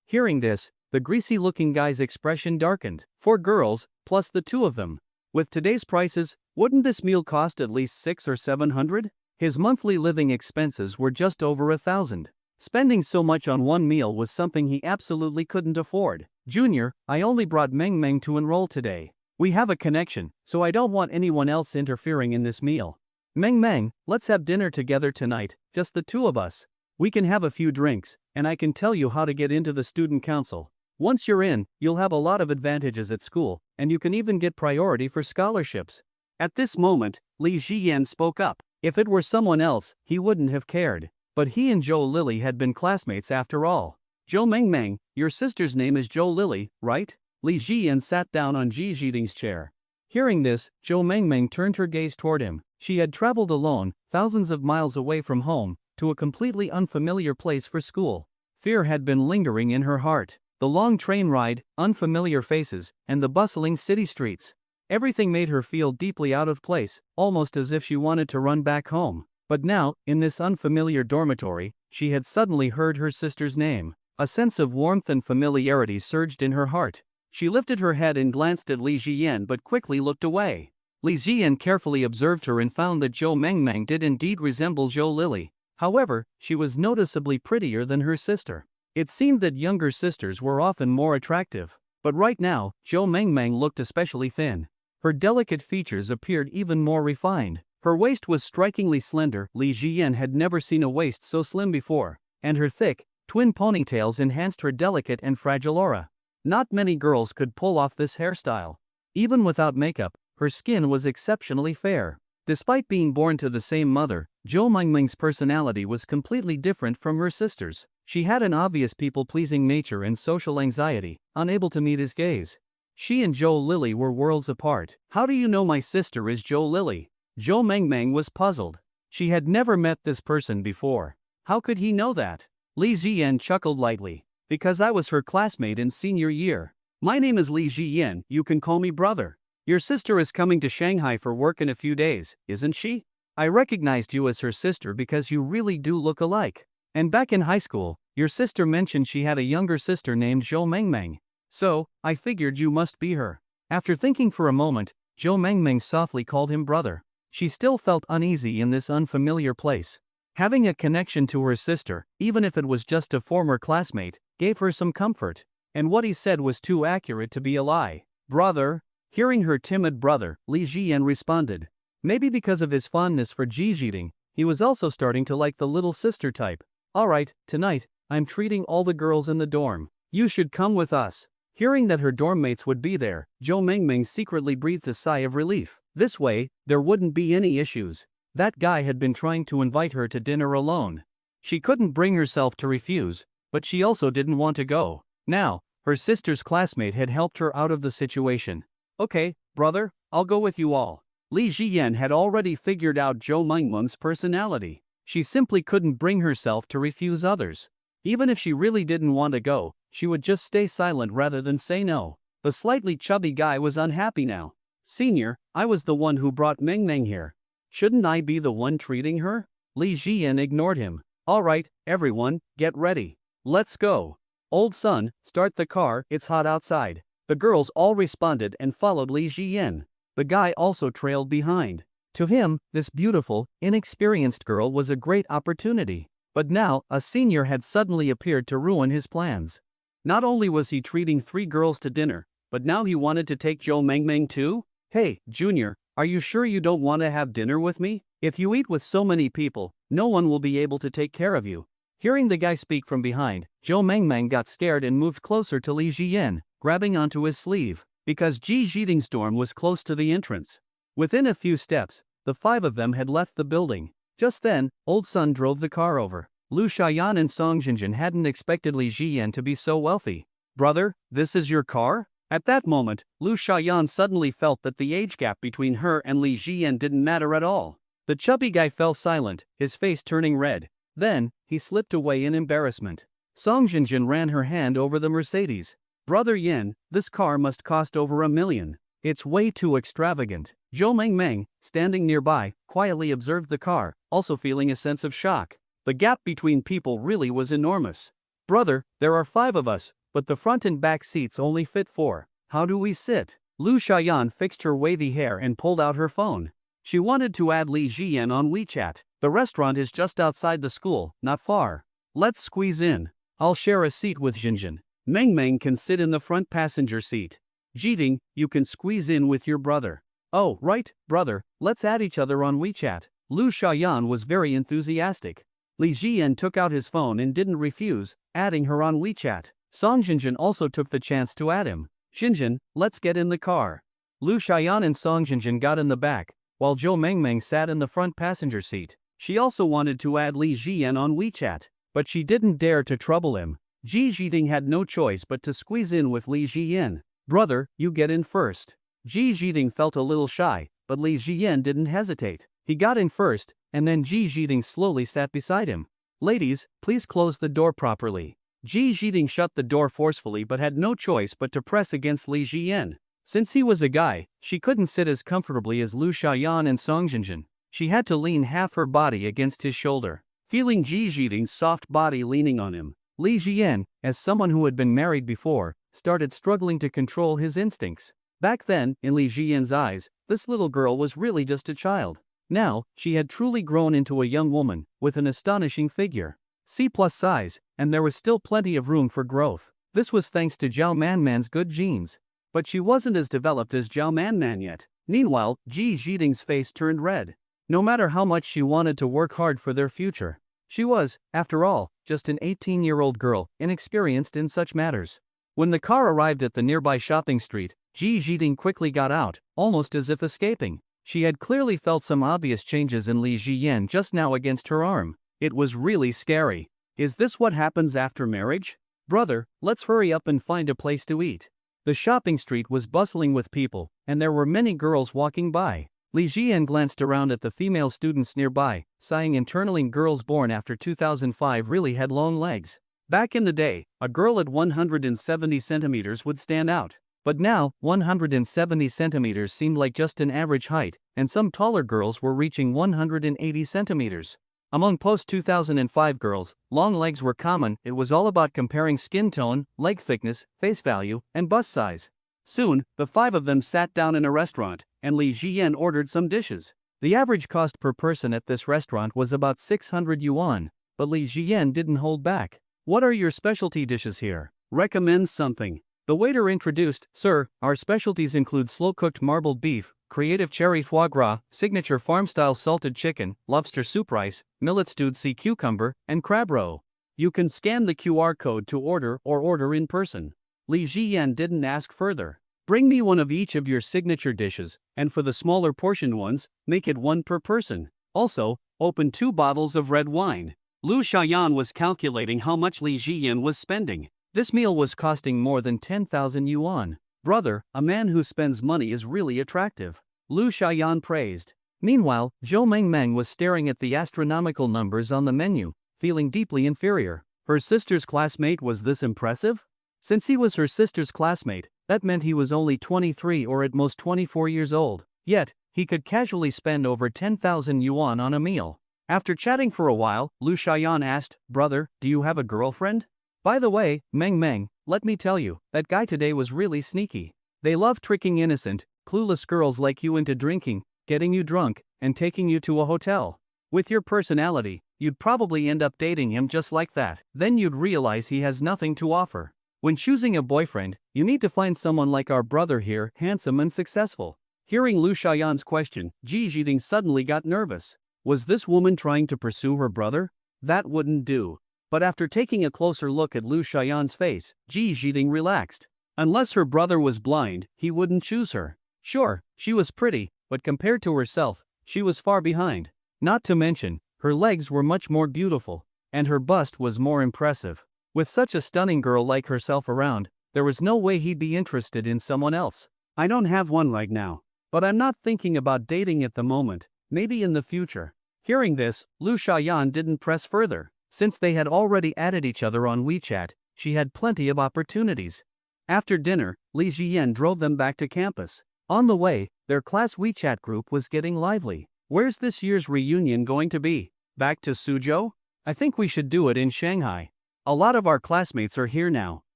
B: Hearing this, the greasy-looking guy's expression darkened. 4 girls, plus the 2 of them. With today's prices, wouldn't this meal cost at least 600 or 700? His monthly living expenses were just over 1,000. Spending so much on one meal was something he absolutely couldn't afford. Junior, I only brought Meng Meng to enroll today. We have a connection, so I don't want anyone else interfering in this meal. Meng Meng, let's have dinner together tonight, just the 2 of us. We can have a few drinks, and I can tell you how to get into the student council. Once you're in, you'll have a lot of advantages at school, and you can even get priority for scholarships. At this moment, Li Jian spoke up. If it were someone else, he wouldn't have cared. But he and Zhou Lily had been classmates after all. Zhou Mengmeng, your sister's name is Zhou Lily, right? Li Jian sat down on Ji Jiting's chair. Hearing this, Zhou Mengmeng turned her gaze toward him. She had traveled alone, thousands of miles away from home, to a completely unfamiliar place for school. Fear had been lingering in her heart. The long train ride, unfamiliar faces, and the bustling city streets. Everything made her feel deeply out of place, almost as if she wanted to run back home. But now, in this unfamiliar dormitory, she had suddenly heard her sister's name. A sense of warmth and familiarity surged in her heart. She lifted her head and glanced at Li Jian but quickly looked away. Li Jian carefully observed her and found that Zhou Mengmeng did indeed resemble Zhou Lily. However, she was noticeably prettier than her sister. It seemed that younger sisters were often more attractive. But right now, Zhou Mengmeng looked especially thin. Her delicate features appeared even more refined. Her waist was strikingly slender. Li Jian had never seen a waist so slim before. And her thick, twin ponytails enhanced her delicate and fragile aura. Not many girls could pull off this hairstyle. Even without makeup, her skin was exceptionally fair. Despite being born to the same mother, Zhou Mengmeng's personality was completely different from her sister's. She had an obvious people-pleasing nature and social anxiety, unable to meet his gaze. She and Zhou Lily were worlds apart. How do you know my sister is Zhou Lily? Zhou Mengmeng was puzzled. She had never met this person before. How could he know that? Li Ziyan chuckled lightly. Because I was her classmate in senior year. My name is Li Ziyan, you can call me brother. Your sister is coming to Shanghai for work in a few days, isn't she? I recognized you as her sister because you really do look alike. And back in high school, your sister mentioned she had a younger sister named Zhou Mengmeng. So, I figured you must be her. After thinking for a moment, Zhou Mengmeng softly called him brother. She still felt uneasy in this unfamiliar place. Having a connection to her sister, even if it was just a former classmate, gave her some comfort. And what he said was too accurate to be a lie. Brother? Hearing her timid brother, Li Jian responded. Maybe because of his fondness for Ji Jiting, he was also starting to like the little sister type. Alright, tonight, I'm treating all the girls in the dorm. You should come with us. Hearing that her dorm mates would be there, Zhou Mengmeng secretly breathed a sigh of relief. This way, there wouldn't be any issues. That guy had been trying to invite her to dinner alone. She couldn't bring herself to refuse, but she also didn't want to go. Now, her sister's classmate had helped her out of the situation. Okay, brother, I'll go with you all. Li Jian had already figured out Zhou Mengmeng's personality. She simply couldn't bring herself to refuse others. Even if she really didn't want to go, she would just stay silent rather than say no. The slightly chubby guy was unhappy now. Senior, I was the one who brought Mengmeng here. Shouldn't I be the one treating her? Li Jian ignored him. Alright, everyone, get ready. Let's go. Old son, start the car, it's hot outside. The girls all responded and followed Li Jian. The guy also trailed behind. To him, this beautiful, inexperienced girl was a great opportunity. But now, a senior had suddenly appeared to ruin his plans. Not only was he treating 3 girls to dinner, but now he wanted to take Zhou Mengmeng too? Hey, Junior, are you sure you don't want to have dinner with me? If you eat with so many people, no one will be able to take care of you. Hearing the guy speak from behind, Zhou Mengmeng got scared and moved closer to Li Jian, grabbing onto his sleeve, because Ji Jiting's dorm was close to the entrance. Within a few steps, the 5 of them had left the building. Just then, Old Sun drove the car over. Lu Xiaoyan and Song Jinjin hadn't expected Li Jian to be so wealthy. Brother, this is your car? At that moment, Lu Xiaoyan suddenly felt that the age gap between her and Li Jian didn't matter at all. The chubby guy fell silent, his face turning red. Then, he slipped away in embarrassment. Song Jinjin ran her hand over the Mercedes. Brother Yin, this car must cost over $1 million. It's way too extravagant. Zhou Mengmeng, standing nearby, quietly observed the car, also feeling a sense of shock. The gap between people really was enormous. Brother, there are 5 of us, but the front and back seats only fit 4. How do we sit? Lu Xiaoyan fixed her wavy hair and pulled out her phone. She wanted to add Li Jian on WeChat. The restaurant is just outside the school, not far. Let's squeeze in. I'll share a seat with Jinjin. Mengmeng can sit in the front passenger seat. Jiting, you can squeeze in with your brother. Oh, right, brother, let's add each other on WeChat. Lu Xiaoyan was very enthusiastic. Li Jian took out his phone and didn't refuse, adding her on WeChat. Song Jinjin also took the chance to add him. Jinjin, let's get in the car. Lu Xiaoyan and Song Jinjin got in the back, while Zhou Mengmeng sat in the front passenger seat. She also wanted to add Li Jian on WeChat, but she didn't dare to trouble him. Ji Jiting had no choice but to squeeze in with Li Jian. Brother, you get in first. Ji Jiting felt a little shy, but Li Jian didn't hesitate. He got in first, and then Ji Jiting slowly sat beside him. Ladies, please close the door properly. Ji Jiting shut the door forcefully but had no choice but to press against Li Jian. Since he was a guy, she couldn't sit as comfortably as Lu Xiaoyan and Song Jinjin. She had to lean half her body against his shoulder. Feeling Ji Jiting's soft body leaning on him, Li Jian, as someone who had been married before, started struggling to control his instincts. Back then, in Li Jian's eyes, this little girl was really just a child. Now, she had truly grown into a young woman, with an astonishing figure. C+ size, and there was still plenty of room for growth. This was thanks to Zhao Manman's good genes. But she wasn't as developed as Zhao Manman yet. Meanwhile, Ji Jiting's face turned red. No matter how much she wanted to work hard for their future, she was, after all, just an 18-year-old girl, inexperienced in such matters. When the car arrived at the nearby shopping street, Ji Jiting quickly got out, almost as if escaping. She had clearly felt some obvious changes in Li Jian just now against her arm. It was really scary. Is this what happens after marriage? Brother, let's hurry up and find a place to eat. The shopping street was bustling with people, and there were many girls walking by. Li Jian glanced around at the female students nearby, sighing internally. Girls born after 2005 really had long legs. Back in the day, a girl at 170 centimeters would stand out. But now, 170 centimeters seemed like just an average height, and some taller girls were reaching 180 centimeters. Among post-2005 girls, long legs were common. It was all about comparing skin tone, leg thickness, face value, and bust size. Soon, the 5 of them sat down in a restaurant, and Li Jian ordered some dishes. The average cost per person at this restaurant was about 600 yuan, but Li Jian didn't hold back. What are your specialty dishes here? Recommend something. The waiter introduced, Sir, our specialties include slow-cooked marbled beef, creative cherry foie gras, signature farm-style salted chicken, lobster soup rice, millet-stewed sea cucumber, and crab roe. You can scan the QR code to order or order in person. Li Jian didn't ask further. Bring me one of each of your signature dishes, and for the smaller portion ones, make it one per person. Also, open 2 bottles of red wine. Lu Xiaoyan was calculating how much Li Jian was spending. This meal was costing more than 10,000 yuan. Brother, a man who spends money is really attractive. Lu Xiaoyan praised. Meanwhile, Zhou Mengmeng was staring at the astronomical numbers on the menu, feeling deeply inferior. Her sister's classmate was this impressive? Since he was her sister's classmate, that meant he was only 23 or at most 24 years old. Yet, he could casually spend over 10,000 yuan on a meal. After chatting for a while, Lu Xiaoyan asked, Brother, do you have a girlfriend? By the way, Meng, let me tell you, that guy today was really sneaky. They love tricking innocent, clueless girls like you into drinking, getting you drunk, and taking you to a hotel. With your personality, you'd probably end up dating him just like that. Then you'd realize he has nothing to offer. When choosing a boyfriend, you need to find someone like our brother here, handsome and successful. Hearing Lu Xiaoyan's question, Ji Jiding suddenly got nervous. Was this woman trying to pursue her brother? That wouldn't do. But after taking a closer look at Lu Xiaoyan's face, Ji Jiding relaxed. Unless her brother was blind, he wouldn't choose her. Sure, she was pretty, but compared to herself, she was far behind. Not to mention, her legs were much more beautiful, and her bust was more impressive. With such a stunning girl like herself around, there was no way he'd be interested in someone else. I don't have one right now, but I'm not thinking about dating at the moment, maybe in the future. Hearing this, Lu Xiaoyan didn't press further. Since they had already added each other on WeChat, she had plenty of opportunities. After dinner, Li Jian drove them back to campus. On the way, their class WeChat group was getting lively. Where's this year's reunion going to be? Back to Suzhou? I think we should do it in Shanghai. A lot of our classmates are here now.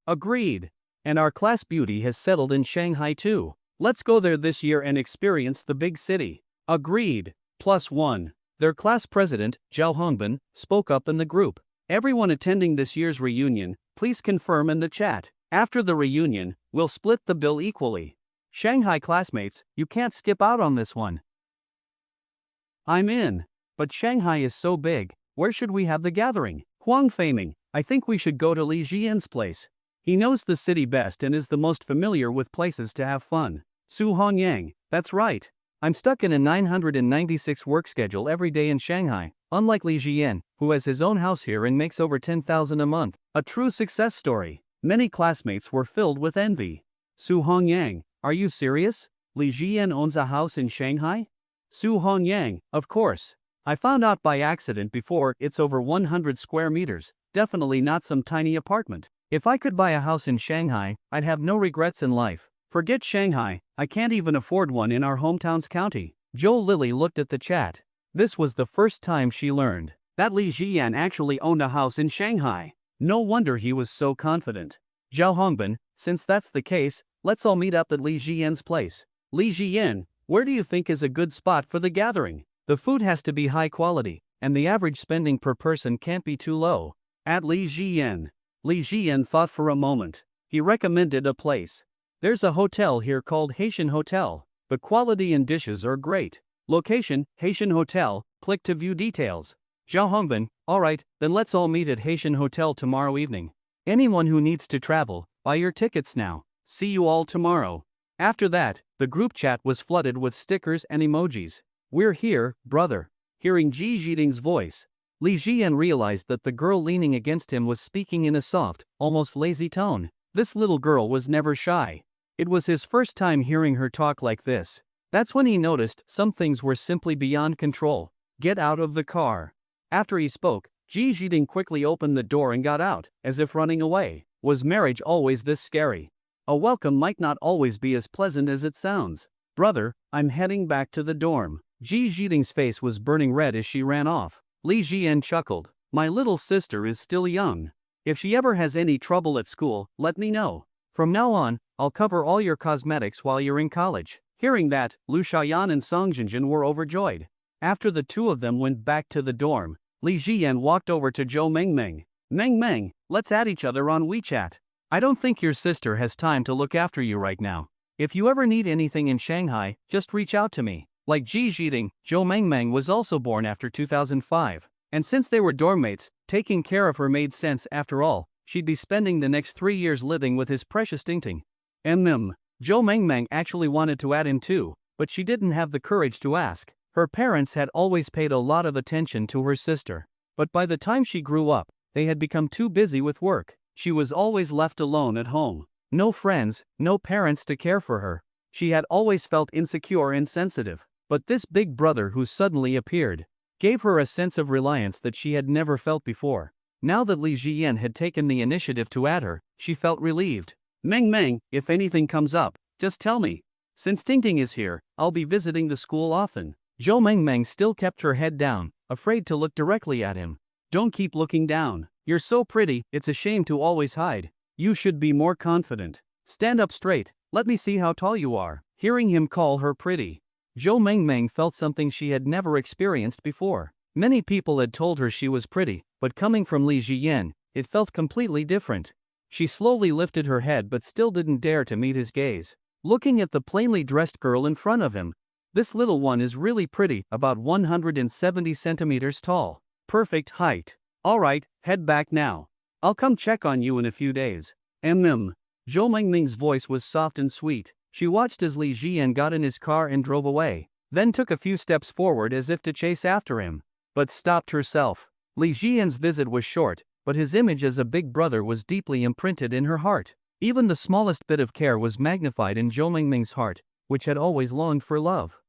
B: Agreed. And our class beauty has settled in Shanghai too. Let's go there this year and experience the big city. Agreed. +1. Their class president, Zhao Hongbin, spoke up in the group. Everyone attending this year's reunion, please confirm in the chat. After the reunion, we'll split the bill equally. Shanghai classmates, you can't skip out on this one. I'm in. But Shanghai is so big, where should we have the gathering? Huang Feiming, I think we should go to Li Jian's place. He knows the city best and is the most familiar with places to have fun. Su Hongyang, that's right. I'm stuck in a 996 work schedule every day in Shanghai, unlike Li Jian, who has his own house here and makes over 10,000 a month. A true success story. Many classmates were filled with envy. Su Hongyang, are you serious? Li Jian owns a house in Shanghai? Su Hongyang, of course. I found out by accident before. It's over 100 square meters, definitely not some tiny apartment. If I could buy a house in Shanghai, I'd have no regrets in life. Forget Shanghai, I can't even afford one in our hometown's county. Zhou Lily looked at the chat. This was the first time she learned that Li Jian actually owned a house in Shanghai. No wonder he was so confident. Zhao Hongbin, since that's the case, let's all meet up at Li Jian's place. Li Jian, where do you think is a good spot for the gathering? The food has to be high quality, and the average spending per person can't be too low. At Li Jian. Li Jian thought for a moment. He recommended a place. There's a hotel here called Haitian Hotel. The quality and dishes are great. Location, Haitian Hotel, click to view details. Zhao Hongbin, alright, then let's all meet at Haitian Hotel tomorrow evening. Anyone who needs to travel, buy your tickets now. See you all tomorrow. After that, the group chat was flooded with stickers and emojis. We're here, brother. Hearing Ji Jiding's voice, Li Jian realized that the girl leaning against him was speaking in a soft, almost lazy tone. This little girl was never shy. It was his first time hearing her talk like this. That's when he noticed some things were simply beyond control. Get out of the car. After he spoke, Ji Jiding quickly opened the door and got out, as if running away. Was marriage always this scary? A welcome might not always be as pleasant as it sounds. Brother, I'm heading back to the dorm. Ji Jiding's face was burning red as she ran off. Li Jian chuckled. My little sister is still young. If she ever has any trouble at school, let me know. From now on, I'll cover all your cosmetics while you're in college. Hearing that, Lu Xiaoyan and Song Jinjin were overjoyed. After the two of them went back to the dorm, Li Jian walked over to Zhou Mengmeng. Mengmeng, let's add each other on WeChat. I don't think your sister has time to look after you right now. If you ever need anything in Shanghai, just reach out to me. Like Ji Zhiding, Zhou Mengmeng was also born after 2005. And since they were dorm mates, taking care of her made sense after all. She'd be spending the next 3 years living with his precious Tingting. Zhou Mengmeng actually wanted to add him too, but she didn't have the courage to ask. Her parents had always paid a lot of attention to her sister. But by the time she grew up, they had become too busy with work. She was always left alone at home. No friends, no parents to care for her. She had always felt insecure and sensitive. But this big brother who suddenly appeared gave her a sense of reliance that she had never felt before. Now that Li Jian had taken the initiative to add her, she felt relieved. Meng, if anything comes up, just tell me. Since Tingting is here, I'll be visiting the school often. Zhou Mengmeng still kept her head down, afraid to look directly at him. Don't keep looking down. You're so pretty, it's a shame to always hide. You should be more confident. Stand up straight, let me see how tall you are. Hearing him call her pretty, Zhou Mengmeng felt something she had never experienced before. Many people had told her she was pretty, but coming from Li Jian, it felt completely different. She slowly lifted her head but still didn't dare to meet his gaze. Looking at the plainly dressed girl in front of him, this little one is really pretty, about 170 centimeters tall. Perfect height. Alright, head back now. I'll come check on you in a few days. Zhou Mengming's voice was soft and sweet. She watched as Li Jian got in his car and drove away, then took a few steps forward as if to chase after him, but stopped herself. Li Jian's visit was short, but his image as a big brother was deeply imprinted in her heart. Even the smallest bit of care was magnified in Zhou Mengming's heart, which had always longed for love.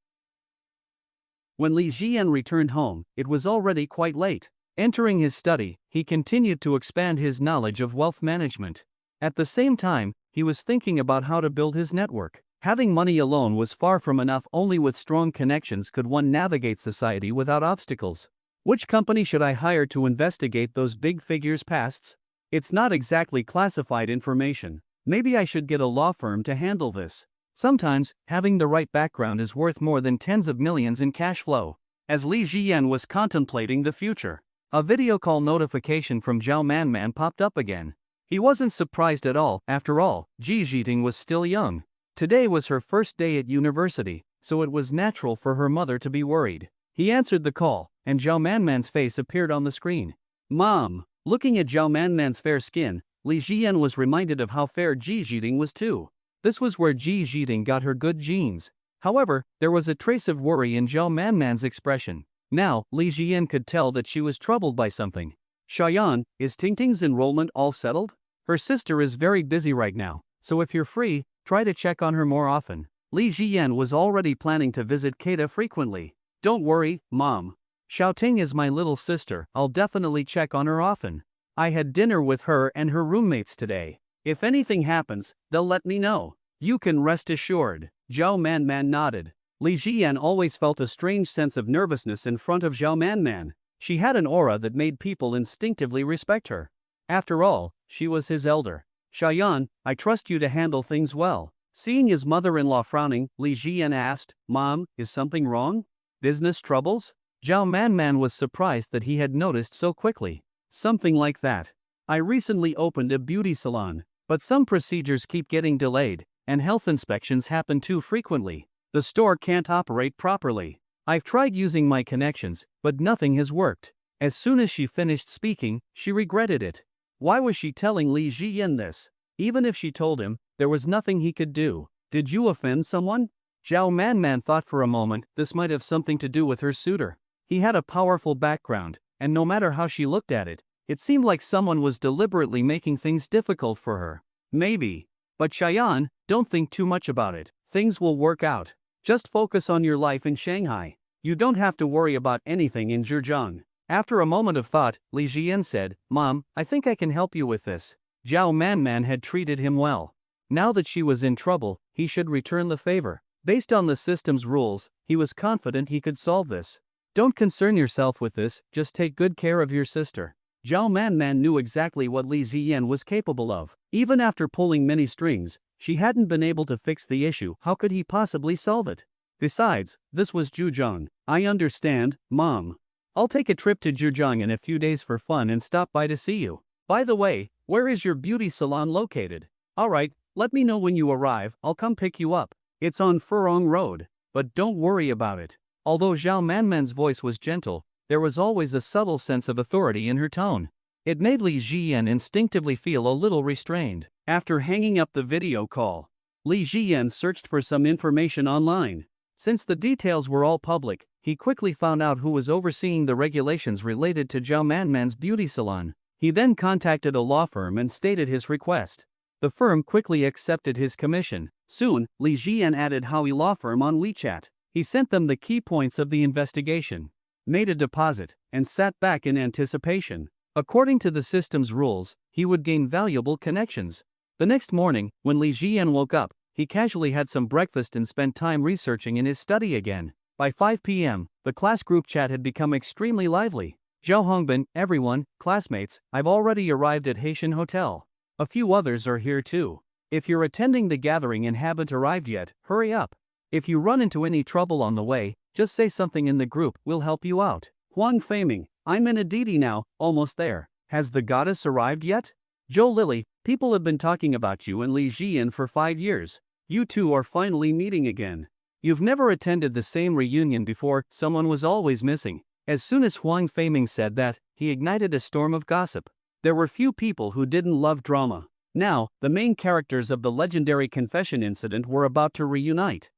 B: When Li Jian returned home, it was already quite late. Entering his study, he continued to expand his knowledge of wealth management. At the same time, he was thinking about how to build his network. Having money alone was far from enough. Only with strong connections could one navigate society without obstacles. Which company should I hire to investigate those big figures' pasts? It's not exactly classified information. Maybe I should get a law firm to handle this. Sometimes, having the right background is worth more than tens of millions in cash flow. As Li Jian was contemplating the future, a video call notification from Zhao Manman popped up again. He wasn't surprised at all. After all, Ji Zhiding was still young. Today was her first day at university, so it was natural for her mother to be worried. He answered the call, and Zhao Manman's face appeared on the screen. Mom. Looking at Zhao Manman's fair skin, Li Jian was reminded of how fair Ji Zhiding was too. This was where Ji Zhiding got her good genes. However, there was a trace of worry in Zhao Manman's expression. Now, Li Jian could tell that she was troubled by something. Xiaoyan, is Tingting's enrollment all settled? Her sister is very busy right now, so if you're free, try to check on her more often. Li Jian was already planning to visit Keita frequently. Don't worry, Mom. Xiaoting is my little sister, I'll definitely check on her often. I had dinner with her and her roommates today. If anything happens, they'll let me know. You can rest assured. Zhao Manman nodded. Li Jian always felt a strange sense of nervousness in front of Zhao Manman. She had an aura that made people instinctively respect her. After all, she was his elder. Xiaoyan, I trust you to handle things well. Seeing his mother-in-law frowning, Li Jian asked, Mom, is something wrong? Business troubles? Zhao Manman was surprised that he had noticed so quickly. Something like that. I recently opened a beauty salon, but some procedures keep getting delayed, and health inspections happen too frequently. The store can't operate properly. I've tried using my connections, but nothing has worked. As soon as she finished speaking, she regretted it. Why was she telling Li Jian this? Even if she told him, there was nothing he could do. Did you offend someone? Zhao Manman thought for a moment this might have something to do with her suitor. He had a powerful background, and no matter how she looked at it, it seemed like someone was deliberately making things difficult for her. Maybe. But Xiaoyan, don't think too much about it. Things will work out. Just focus on your life in Shanghai. You don't have to worry about anything in Zhejiang. After a moment of thought, Li Jian said, Mom, I think I can help you with this. Zhao Manman had treated him well. Now that she was in trouble, he should return the favor. Based on the system's rules, he was confident he could solve this. Don't concern yourself with this, just take good care of your sister. Zhao Manman knew exactly what Li Jian was capable of. Even after pulling many strings, She hadn't been able to fix the issue. How could he possibly solve it? Besides, this was Zhejiang. I understand, Mom. I'll take a trip to Zhejiang in a few days for fun and stop by to see you. By the way, where is your beauty salon located? Alright, let me know when you arrive, I'll come pick you up. It's on Furong Road. But don't worry about it. Although Zhao Manman's voice was gentle, there was always a subtle sense of authority in her tone. It made Li Jian instinctively feel a little restrained. After hanging up the video call, Li Jian searched for some information online. Since the details were all public, he quickly found out who was overseeing the regulations related to Zhao Manman's beauty salon. He then contacted a law firm and stated his request. The firm quickly accepted his commission. Soon, Li Jian added Howie Law Firm on WeChat. He sent them the key points of the investigation, made a deposit, and sat back in anticipation. According to the system's rules, he would gain valuable connections. The next morning, when Li Jian woke up, he casually had some breakfast and spent time researching in his study again. By 5 p.m., the class group chat had become extremely lively. Zhao Hongbin, everyone, classmates, I've already arrived at Haitian Hotel. A few others are here too. If you're attending the gathering and haven't arrived yet, hurry up. If you run into any trouble on the way, just say something in the group, we'll help you out. Huang Feiming, I'm in Aditi now, almost there. Has the goddess arrived yet? Zhou Lily, people have been talking about you and Li Jian for 5 years. You two are finally meeting again. You've never attended the same reunion before, someone was always missing. As soon as Huang Feiming said that, he ignited a storm of gossip. There were few people who didn't love drama. Now, the main characters of the legendary confession incident were about to reunite.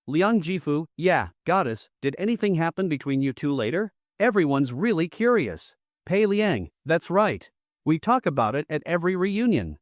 B: Liang Jifu, yeah, goddess, did anything happen between you two later? Everyone's really curious. Pei Liang, that's right. We talk about it at every reunion.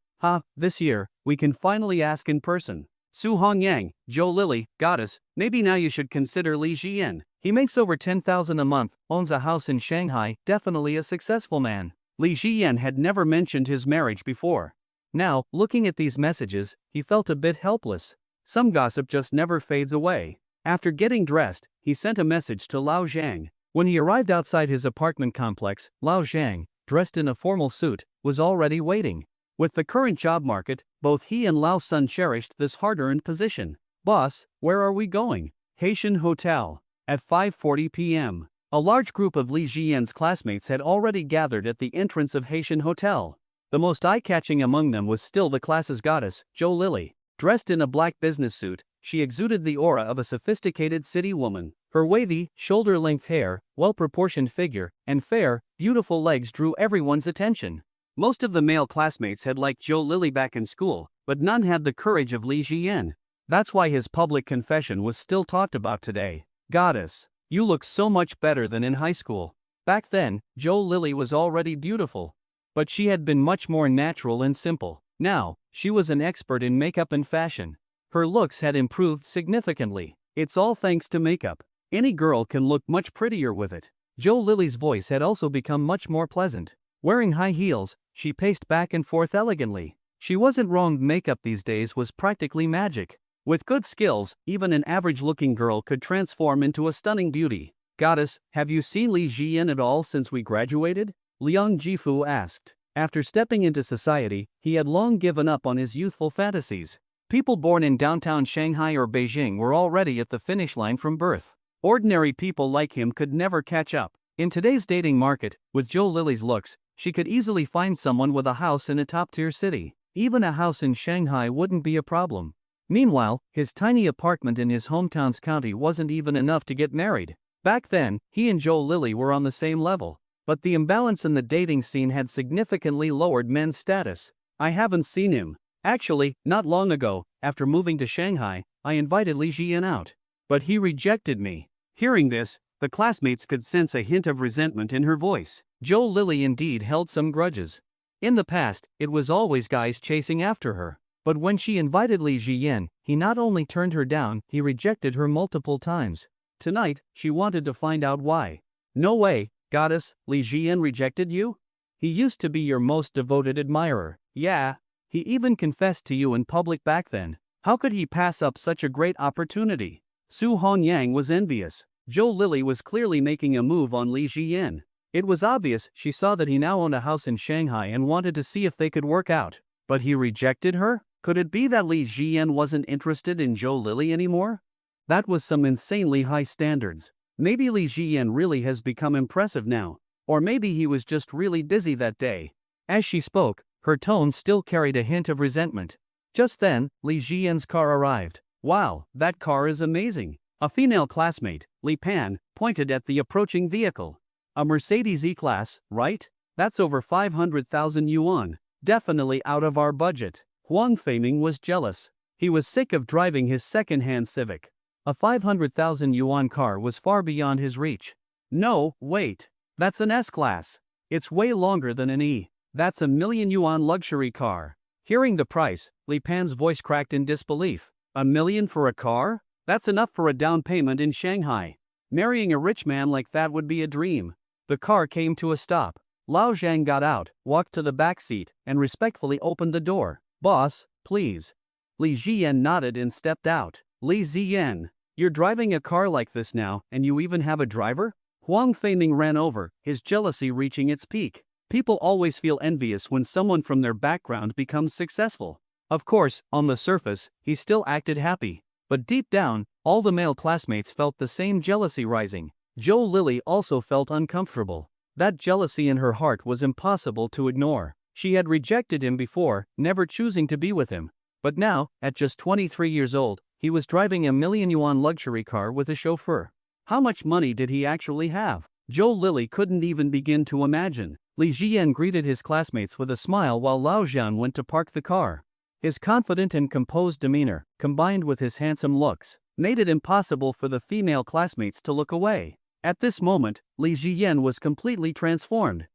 B: This year, we can finally ask in person. Su Hongyang, Zhou Lily, goddess, maybe now you should consider Li Jian. He makes over 10,000 a month, owns a house in Shanghai, definitely a successful man. Li Jian had never mentioned his marriage before. Now, looking at these messages, he felt a bit helpless. Some gossip just never fades away. After getting dressed, he sent a message to Lao Zhang. When he arrived outside his apartment complex, Lao Zhang, dressed in a formal suit, was already waiting. With the current job market, both he and Lao Sun cherished this hard-earned position. Boss, where are we going? Haitian Hotel. At 5:40 p.m., a large group of Li Jian's classmates had already gathered at the entrance of Haitian Hotel. The most eye-catching among them was still the class's goddess, Zhou Lily. Dressed in a black business suit, she exuded the aura of a sophisticated city woman. Her wavy, shoulder-length hair, well-proportioned figure, and fair, beautiful legs drew everyone's attention. Most of the male classmates had liked Zhou Lily back in school, but none had the courage of Li Jian. That's why his public confession was still talked about today. Goddess, you look so much better than in high school. Back then, Zhou Lily was already beautiful. But she had been much more natural and simple. Now, she was an expert in makeup and fashion. Her looks had improved significantly. It's all thanks to makeup. Any girl can look much prettier with it. Zhou Lily's voice had also become much more pleasant. Wearing high heels, she paced back and forth elegantly. She wasn't wrong, makeup these days was practically magic. With good skills, even an average-looking girl could transform into a stunning beauty. Goddess, have you seen Li Jian at all since we graduated? Liang Jifu asked. After stepping into society, he had long given up on his youthful fantasies. People born in downtown Shanghai or Beijing were already at the finish line from birth. Ordinary people like him could never catch up. In today's dating market, with Zhou Lily's looks, she could easily find someone with a house in a top-tier city. Even a house in Shanghai wouldn't be a problem. Meanwhile, his tiny apartment in his hometown's county wasn't even enough to get married. Back then, he and Zhou Lily were on the same level. But the imbalance in the dating scene had significantly lowered men's status. I haven't seen him. Actually, not long ago, after moving to Shanghai, I invited Li Jian out. But he rejected me. Hearing this, the classmates could sense a hint of resentment in her voice. Zhou Lily indeed held some grudges. In the past, it was always guys chasing after her. But when she invited Li Jian, he not only turned her down, he rejected her multiple times. Tonight, she wanted to find out why. No way, goddess, Li Jian rejected you? He used to be your most devoted admirer. Yeah. He even confessed to you in public back then. How could he pass up such a great opportunity? Su Hongyang was envious. Zhou Lily was clearly making a move on Li Jian. It was obvious she saw that he now owned a house in Shanghai and wanted to see if they could work out. But he rejected her? Could it be that Li Jian wasn't interested in Zhou Lili anymore? That was some insanely high standards. Maybe Li Jian really has become impressive now. Or maybe he was just really busy that day. As she spoke, her tone still carried a hint of resentment. Just then, Li Jian's car arrived. Wow, that car is amazing. A female classmate, Li Pan, pointed at the approaching vehicle. A Mercedes E-Class, right? That's over 500,000 yuan. Definitely out of our budget. Huang Feiming was jealous. He was sick of driving his second-hand Civic. A 500,000 yuan car was far beyond his reach. No, wait. That's an S-Class. It's way longer than an E. That's a million yuan luxury car. Hearing the price, Li Pan's voice cracked in disbelief. $1 million for a car? That's enough for a down payment in Shanghai. Marrying a rich man like that would be a dream. The car came to a stop. Lao Zhang got out, walked to the back seat, and respectfully opened the door. Boss, please. Li Jian nodded and stepped out. Li Ziyan, you're driving a car like this now, and you even have a driver? Huang Feiming ran over, his jealousy reaching its peak. People always feel envious when someone from their background becomes successful. Of course, on the surface, he still acted happy. But deep down, all the male classmates felt the same jealousy rising. Zhou Lili also felt uncomfortable. That jealousy in her heart was impossible to ignore. She had rejected him before, never choosing to be with him. But now, at just 23 years old, he was driving a million yuan luxury car with a chauffeur. How much money did he actually have? Zhou Lili couldn't even begin to imagine. Li Jian greeted his classmates with a smile while Lao Zhan went to park the car. His confident and composed demeanor, combined with his handsome looks, made it impossible for the female classmates to look away. At this moment, Li Jian was completely transformed.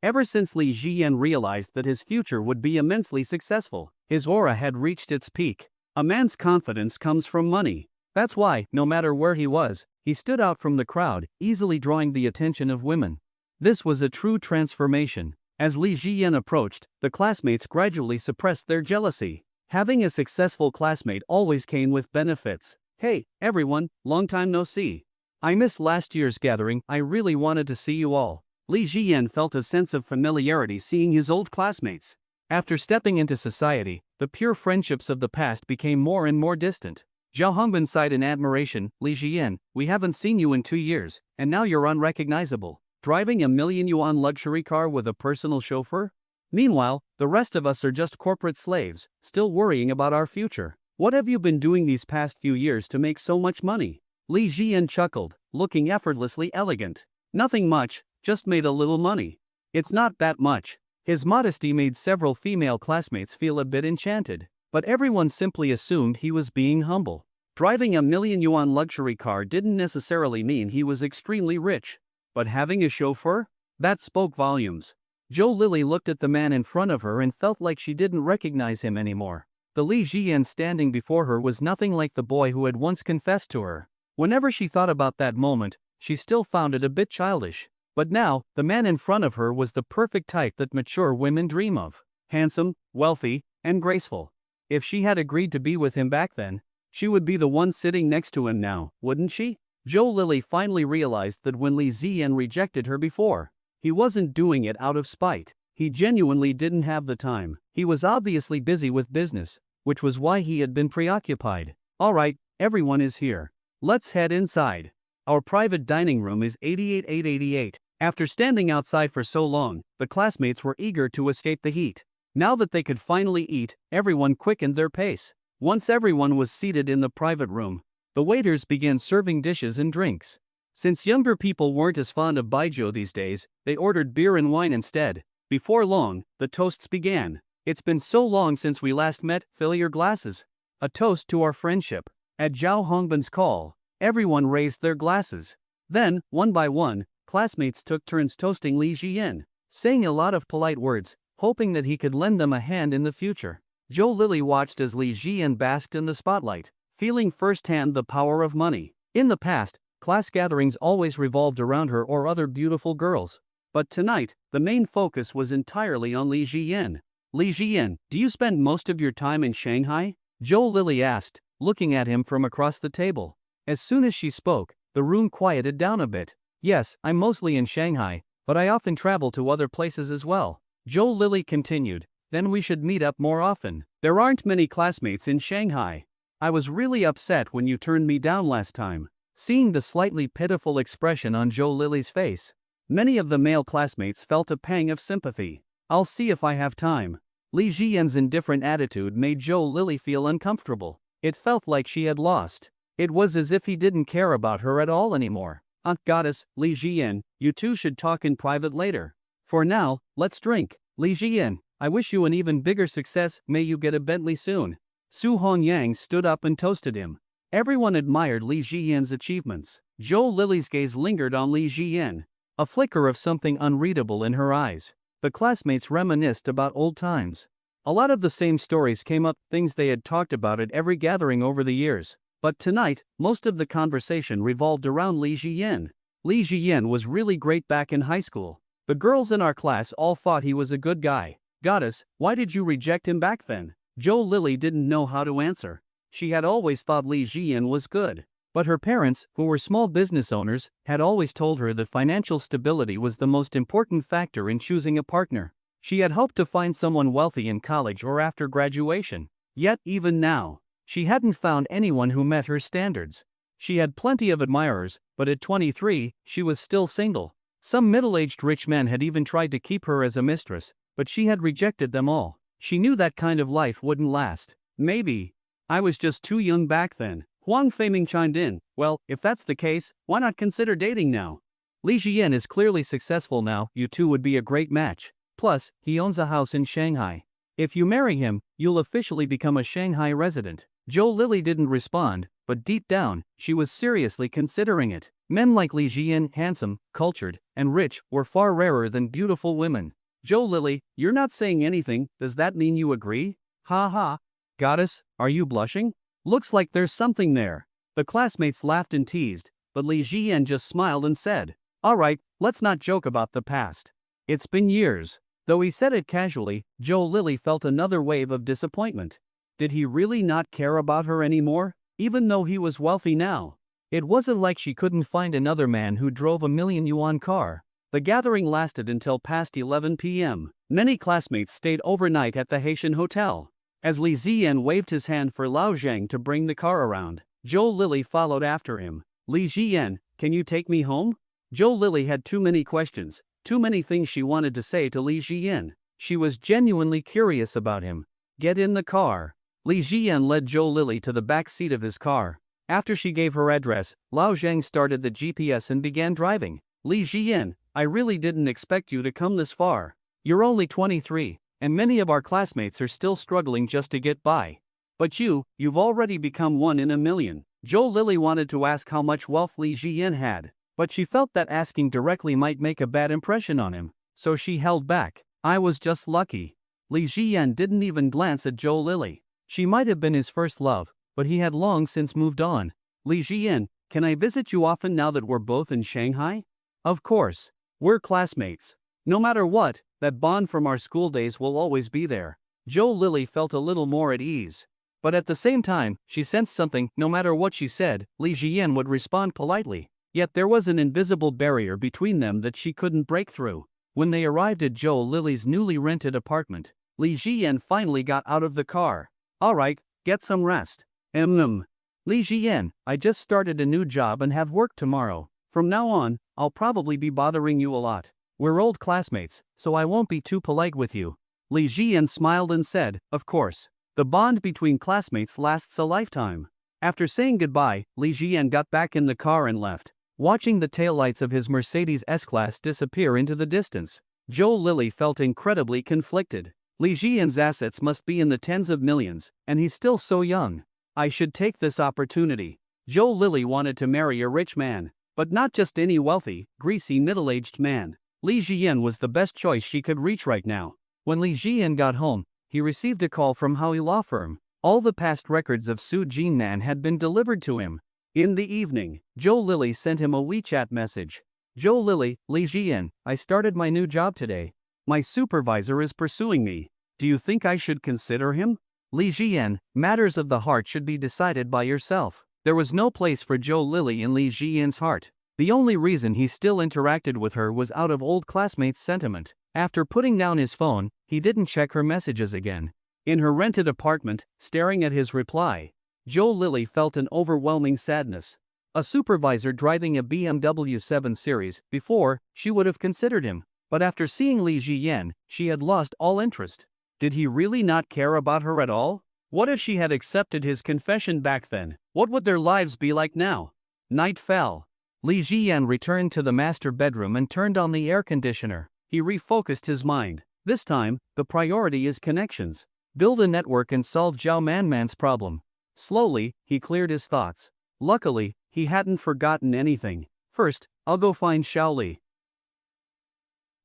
B: Ever since Li Jian realized that his future would be immensely successful, his aura had reached its peak. A man's confidence comes from money. That's why, no matter where he was, he stood out from the crowd, easily drawing the attention of women. This was a true transformation. As Li Jian approached, the classmates gradually suppressed their jealousy. Having a successful classmate always came with benefits. Hey, everyone, long time no see. I missed last year's gathering, I really wanted to see you all. Li Jian felt a sense of familiarity seeing his old classmates. After stepping into society, the pure friendships of the past became more and more distant. Zhao Hongbin sighed in admiration. Li Jian, we haven't seen you in 2 years, and now you're unrecognizable. Driving a million yuan luxury car with a personal chauffeur? Meanwhile, the rest of us are just corporate slaves, still worrying about our future. What have you been doing these past few years to make so much money? Li Jian chuckled, looking effortlessly elegant. Nothing much, just made a little money. It's not that much. His modesty made several female classmates feel a bit enchanted, but everyone simply assumed he was being humble. Driving a million yuan luxury car didn't necessarily mean he was extremely rich. But having a chauffeur? That spoke volumes. Zhou Lili looked at the man in front of her and felt like she didn't recognize him anymore. The Li Jian standing before her was nothing like the boy who had once confessed to her. Whenever she thought about that moment, she still found it a bit childish. But now, the man in front of her was the perfect type that mature women dream of. Handsome, wealthy, and graceful. If she had agreed to be with him back then, she would be the one sitting next to him now, wouldn't she? Zhou Lili finally realized that when Li Ziyan rejected her before, he wasn't doing it out of spite. He genuinely didn't have the time. He was obviously busy with business, which was why he had been preoccupied. Alright, everyone is here. Let's head inside. Our private dining room is 88888. After standing outside for so long, the classmates were eager to escape the heat. Now that they could finally eat, everyone quickened their pace. Once everyone was seated in the private room, the waiters began serving dishes and drinks. Since younger people weren't as fond of baijiu these days, they ordered beer and wine instead. Before long, the toasts began. It's been so long since we last met, fill your glasses. A toast to our friendship. At Zhao Hongbin's call, everyone raised their glasses. Then, one by one, classmates took turns toasting Li Jian, saying a lot of polite words, hoping that he could lend them a hand in the future. Zhou Lili watched as Li Jian basked in the spotlight, feeling firsthand the power of money. In the past, class gatherings always revolved around her or other beautiful girls. But tonight, the main focus was entirely on Li Jian. Li Jian, do you spend most of your time in Shanghai? Zhou Lili asked, looking at him from across the table. As soon as she spoke, the room quieted down a bit. Yes, I'm mostly in Shanghai, but I often travel to other places as well. Zhou Lili continued, Then we should meet up more often. There aren't many classmates in Shanghai. I was really upset when you turned me down last time. Seeing the slightly pitiful expression on Joe Lily's face, many of the male classmates felt a pang of sympathy. I'll see if I have time. Li Jian's indifferent attitude made Joe Lily feel uncomfortable. It felt like she had lost. It was as if he didn't care about her at all anymore. Goddess, Li Jian, you two should talk in private later. For now, let's drink. Li Jian, I wish you an even bigger success, may you get a Bentley soon. Su Hongyang stood up and toasted him. Everyone admired Li Jian's achievements. Joe Lily's gaze lingered on Li Jian, a flicker of something unreadable in her eyes. The classmates reminisced about old times. A lot of the same stories came up, things they had talked about at every gathering over the years. But tonight, most of the conversation revolved around Li Jian. Li Jian was really great back in high school. The girls in our class all thought he was a good guy. Goddess, why did you reject him back then? Joe Lily didn't know how to answer. She had always thought Li Jian was good. But her parents, who were small business owners, had always told her that financial stability was the most important factor in choosing a partner. She had hoped to find someone wealthy in college or after graduation. Yet, even now, she hadn't found anyone who met her standards. She had plenty of admirers, but at 23, she was still single. Some middle-aged rich men had even tried to keep her as a mistress, but she had rejected them all. She knew that kind of life wouldn't last. Maybe I was just too young back then. Huang Feiming chimed in. Well, if that's the case, why not consider dating now? Li Jian is clearly successful now, you two would be a great match. Plus, he owns a house in Shanghai. If you marry him, you'll officially become a Shanghai resident. Joe Lily didn't respond, but deep down, she was seriously considering it. Men like Li Jian, handsome, cultured, and rich, were far rarer than beautiful women. Joe Lily, you're not saying anything, does that mean you agree? Ha ha. Goddess, are you blushing? Looks like there's something there. The classmates laughed and teased, but Li Jian just smiled and said, Alright, let's not joke about the past. It's been years. Though he said it casually, Joe Lily felt another wave of disappointment. Did he really not care about her anymore, even though he was wealthy now? It wasn't like she couldn't find another man who drove a million-yuan car. The gathering lasted until past 11 p.m. Many classmates stayed overnight at the Haitian hotel. As Li Jian waved his hand for Lao Zhang to bring the car around, Joe Lily followed after him. Li Jian, can you take me home? Joe Lily had too many questions, too many things she wanted to say to Li Jian. She was genuinely curious about him. Get in the car. Li Jian led Joe Lily to the back seat of his car. After she gave her address, Lao Zhang started the GPS and began driving. Li Jian, I really didn't expect you to come this far. You're only 23, and many of our classmates are still struggling just to get by. But you've already become one in a million. Joe Lily wanted to ask how much wealth Li Jian had, but she felt that asking directly might make a bad impression on him, so she held back. I was just lucky. Li Jian didn't even glance at Joe Lily. She might have been his first love, but he had long since moved on. Li Jian, can I visit you often now that we're both in Shanghai? Of course. We're classmates. No matter what, that bond from our school days will always be there. Joe Lily felt a little more at ease. But at the same time, she sensed something. No matter what she said, Li Jian would respond politely. Yet there was an invisible barrier between them that she couldn't break through. When they arrived at Joe Lily's newly rented apartment, Li Jian finally got out of the car. Alright, get some rest. Li Jian, I just started a new job and have work tomorrow. From now on, I'll probably be bothering you a lot. We're old classmates, so I won't be too polite with you. Li Jian smiled and said, Of course. The bond between classmates lasts a lifetime. After saying goodbye, Li Jian got back in the car and left. Watching the taillights of his Mercedes S-Class disappear into the distance, Joe Lily felt incredibly conflicted. Li Jian's assets must be in the tens of millions, and he's still so young. I should take this opportunity. Joe Lily wanted to marry a rich man, but not just any wealthy, greasy middle-aged man. Li Jian was the best choice she could reach right now. When Li Jian got home, he received a call from Howie Law Firm. All the past records of Su Jinnan had been delivered to him. In the evening, Joe Lily sent him a WeChat message. Joe Lily, Li Jian, I started my new job today. My supervisor is pursuing me. Do you think I should consider him? Li Jian, matters of the heart should be decided by yourself. There was no place for Joe Lily in Li Jian's heart. The only reason he still interacted with her was out of old classmates' sentiment. After putting down his phone, he didn't check her messages again. In her rented apartment, staring at his reply, Joe Lily felt an overwhelming sadness. A supervisor driving a BMW 7 Series, before, she would have considered him. But after seeing Li Jiyan, she had lost all interest. Did he really not care about her at all? What if she had accepted his confession back then? What would their lives be like now? Night fell. Li Jiyan returned to the master bedroom and turned on the air conditioner. He refocused his mind. This time, the priority is connections. Build a network and solve Zhao Manman's problem. Slowly, he cleared his thoughts. Luckily, he hadn't forgotten anything. First, I'll go find Shaoli.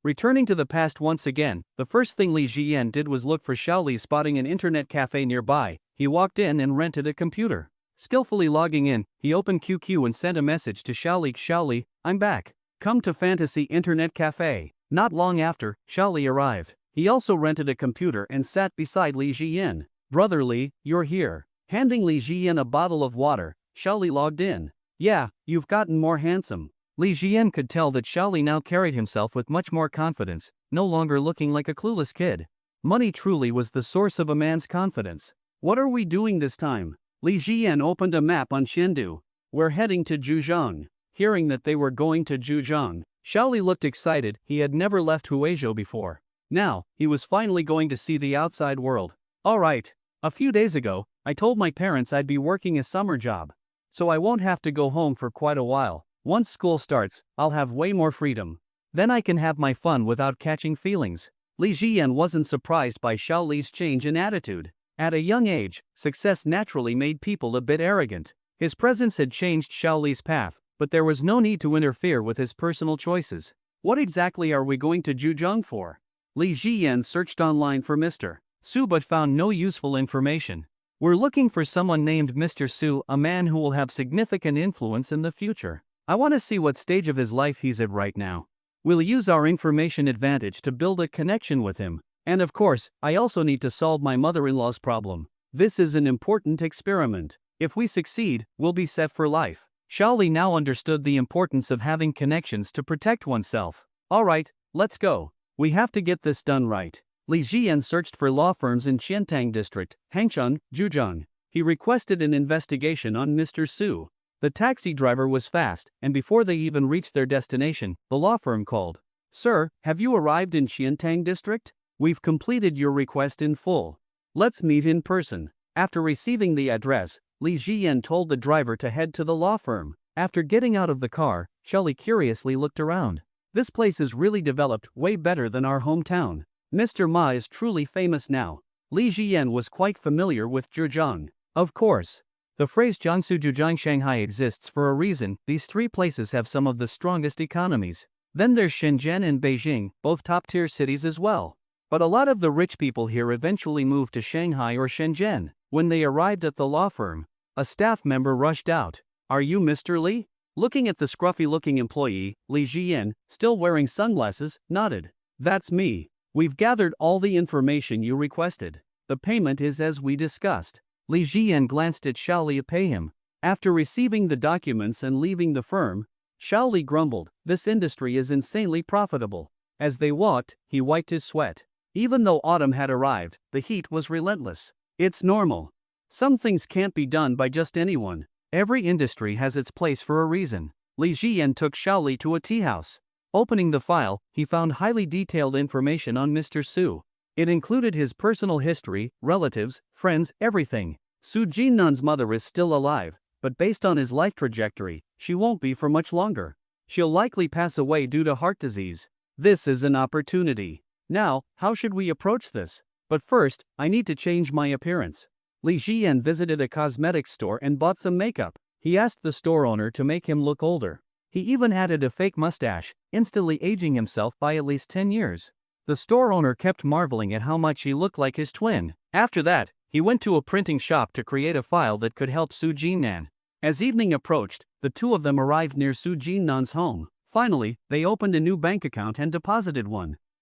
B: Returning to the past once again, the first thing Li Jiyan did was look for Shaoli. Spotting an internet cafe nearby, he walked in and rented a computer. Skillfully logging in, he opened QQ and sent a message to Shaoli. Shaoli, I'm back. Come to Fantasy Internet Cafe. Not long after, Shaoli arrived. He also rented a computer and sat beside Li Jiyan. Brother Li, you're here. Handing Li Jiyan a bottle of water, Shaoli logged in. Yeah, you've gotten more handsome. Li Jiyan could tell that Shaoli now carried himself with much more confidence, no longer looking like a clueless kid. Money truly was the source of a man's confidence. What are we doing this time? Li Jiyan opened a map on Chengdu. We're heading to Zhujiang. Hearing that they were going to Zhujiang, Shaoli looked excited. He had never left Huizhou before. Now, he was finally going to see the outside world. Alright. A few days ago, I told my parents I'd be working a summer job. So I won't have to go home for quite a while. Once school starts, I'll have way more freedom. Then I can have my fun without catching feelings. Li Jiyan wasn't surprised by Shaoli's change in attitude. At a young age, success naturally made people a bit arrogant. His presence had changed Shaoli's path, but there was no need to interfere with his personal choices. What exactly are we going to Zhujiang for? Li Jiyan searched online for Mr. Su but found no useful information. We're looking for someone named Mr. Su, a man who will have significant influence in the future. I want to see what stage of his life he's at right now. We'll use our information advantage to build a connection with him. And of course, I also need to solve my mother-in-law's problem. This is an important experiment. If we succeed, we'll be set for life. Shaoli now understood the importance of having connections to protect oneself. Alright, let's go. We have to get this done right. Li Jiyan searched for law firms in Qiantang District, Hangchun, Zhujiang. He requested an investigation on Mr. Su. The taxi driver was fast, and before they even reached their destination, the law firm called. Sir, have you arrived in Qiantang District? We've completed your request in full. Let's meet in person. After receiving the address, Li Jiyan told the driver to head to the law firm. After getting out of the car, Shaoli curiously looked around. This place is really developed, way better than our hometown. Mr. Ma is truly famous now. Li Jiyan was quite familiar with Zhejiang. Of course. The phrase Jiangsu Zhujiang Shanghai exists for a reason. These three places have some of the strongest economies. Then there's Shenzhen and Beijing, both top-tier cities as well. But a lot of the rich people here eventually moved to Shanghai or Shenzhen. When they arrived at the law firm, a staff member rushed out. Are you Mr. Li? Looking at the scruffy-looking employee, Li Jiyan, still wearing sunglasses, nodded. That's me. We've gathered all the information you requested. The payment is as we discussed. Li Jiyan glanced at Shaoli to pay him. After receiving the documents and leaving the firm, Shaoli grumbled, this industry is insanely profitable. As they walked, he wiped his sweat. Even though autumn had arrived, the heat was relentless. It's normal. Some things can't be done by just anyone. Every industry has its place for a reason. Li Jiyan took Shaoli to a tea house. Opening the file, he found highly detailed information on Mr. Su. It included his personal history, relatives, friends, everything. Su Jinnan's mother is still alive, but based on his life trajectory, she won't be for much longer. She'll likely pass away due to heart disease. This is an opportunity. Now, how should we approach this? But first, I need to change my appearance. Li Jiyan visited a cosmetics store and bought some makeup. He asked the store owner to make him look older. He even added a fake mustache, instantly aging himself by at least 10 years. The store owner kept marveling at how much he looked like his twin. After that, he went to a printing shop to create a file that could help Su Jinnan. As evening approached, the two of them arrived near Su Jinnan's home. Finally, they opened a new bank account and deposited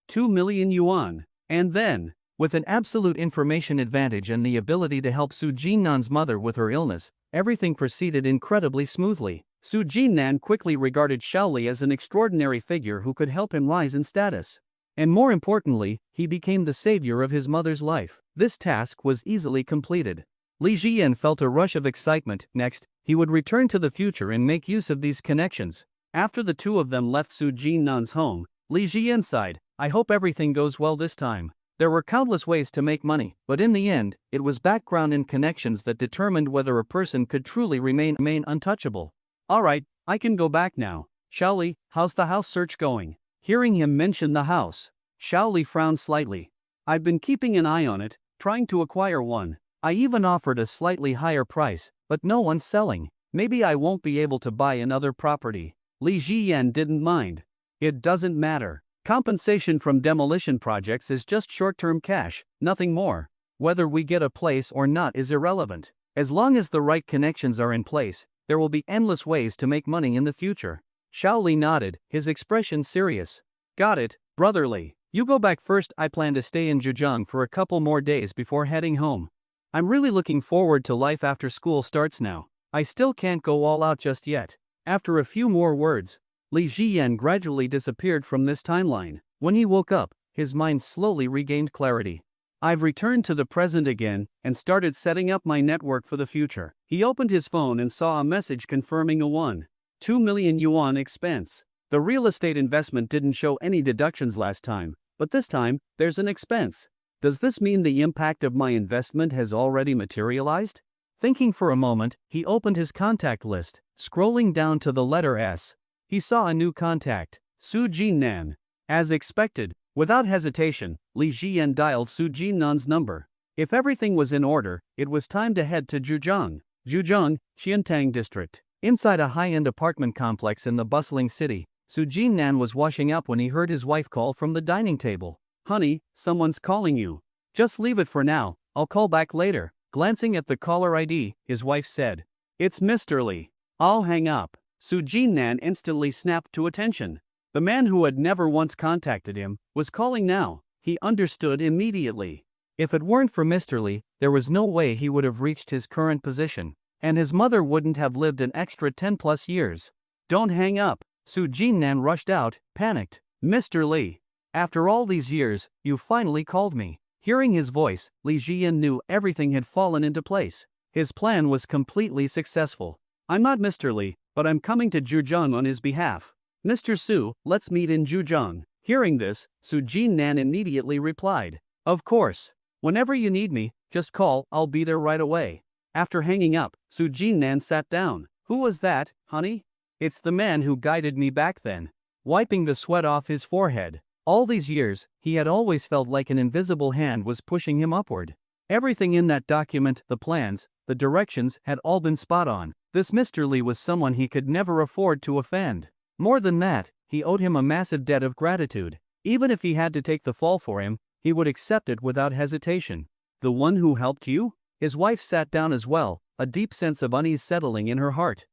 B: 2 million yuan. And then, with an absolute information advantage and the ability to help Su Jinnan's mother with her illness, everything proceeded incredibly smoothly. Su Jinnan quickly regarded Shaoli as an extraordinary figure who could help him rise in status. And more importantly, he became the savior of his mother's life. This task was easily completed. Li Jian felt a rush of excitement. Next, he would return to the future and make use of these connections. After the two of them left Su Jinnan's home, Li Jian sighed, "I hope everything goes well this time." There were countless ways to make money, but in the end, it was background and connections that determined whether a person could truly remain untouchable. "Alright, I can go back now. Xiaoli, how's the house search going?" Hearing him mention the house, Xiaoli frowned slightly. "I've been keeping an eye on it, trying to acquire one. I even offered a slightly higher price, but no one's selling. Maybe I won't be able to buy another property." Li Jian didn't mind. "It doesn't matter. Compensation from demolition projects is just short-term cash, nothing more. Whether we get a place or not is irrelevant. As long as the right connections are in place, there will be endless ways to make money in the future." Xiaoli nodded, his expression serious. "Got it, brotherly. You go back first. I plan to stay in Zhejiang for a couple more days before heading home. I'm really looking forward to life after school starts now. I still can't go all out just yet." After a few more words, Li Jian gradually disappeared from this timeline. When he woke up, his mind slowly regained clarity. "I've returned to the present again and started setting up my network for the future." He opened his phone and saw a message confirming a 1.2 million yuan expense. The real estate investment didn't show any deductions last time, but this time, there's an expense. Does this mean the impact of my investment has already materialized? Thinking for a moment, he opened his contact list. Scrolling down to the letter S, he saw a new contact, Su Jinnan. As expected, without hesitation, Li Jian dialed Su Jinnan's number. If everything was in order, it was time to head to Zhejiang. Zhejiang, Xiantang district. Inside a high-end apartment complex in the bustling city, Su Jinnan was washing up when he heard his wife call from the dining table. "Honey, someone's calling you. Just leave it for now, I'll call back later." Glancing at the caller ID, his wife said, "It's Mr. Li." "I'll hang up." Su Jinnan instantly snapped to attention. The man who had never once contacted him was calling now. He understood immediately. If it weren't for Mr. Li, there was no way he would have reached his current position, and his mother wouldn't have lived an extra 10 plus years. "Don't hang up." Su Jinnan rushed out, panicked. "Mr. Li. After all these years, you finally called me." Hearing his voice, Li Jian knew everything had fallen into place. His plan was completely successful. "I'm not Mr. Li, but I'm coming to Zhejiang on his behalf. Mr. Su, let's meet in Zhejiang." Hearing this, Su Jinnan immediately replied, "Of course. Whenever you need me, just call, I'll be there right away." After hanging up, Su Jinnan sat down. "Who was that, honey?" "It's the man who guided me back then." Wiping the sweat off his forehead. All these years, he had always felt like an invisible hand was pushing him upward. Everything in that document, the plans, the directions, had all been spot on. This Mr. Li was someone he could never afford to offend. More than that, he owed him a massive debt of gratitude. Even if he had to take the fall for him, he would accept it without hesitation. "The one who helped you?" His wife sat down as well, a deep sense of unease settling in her heart.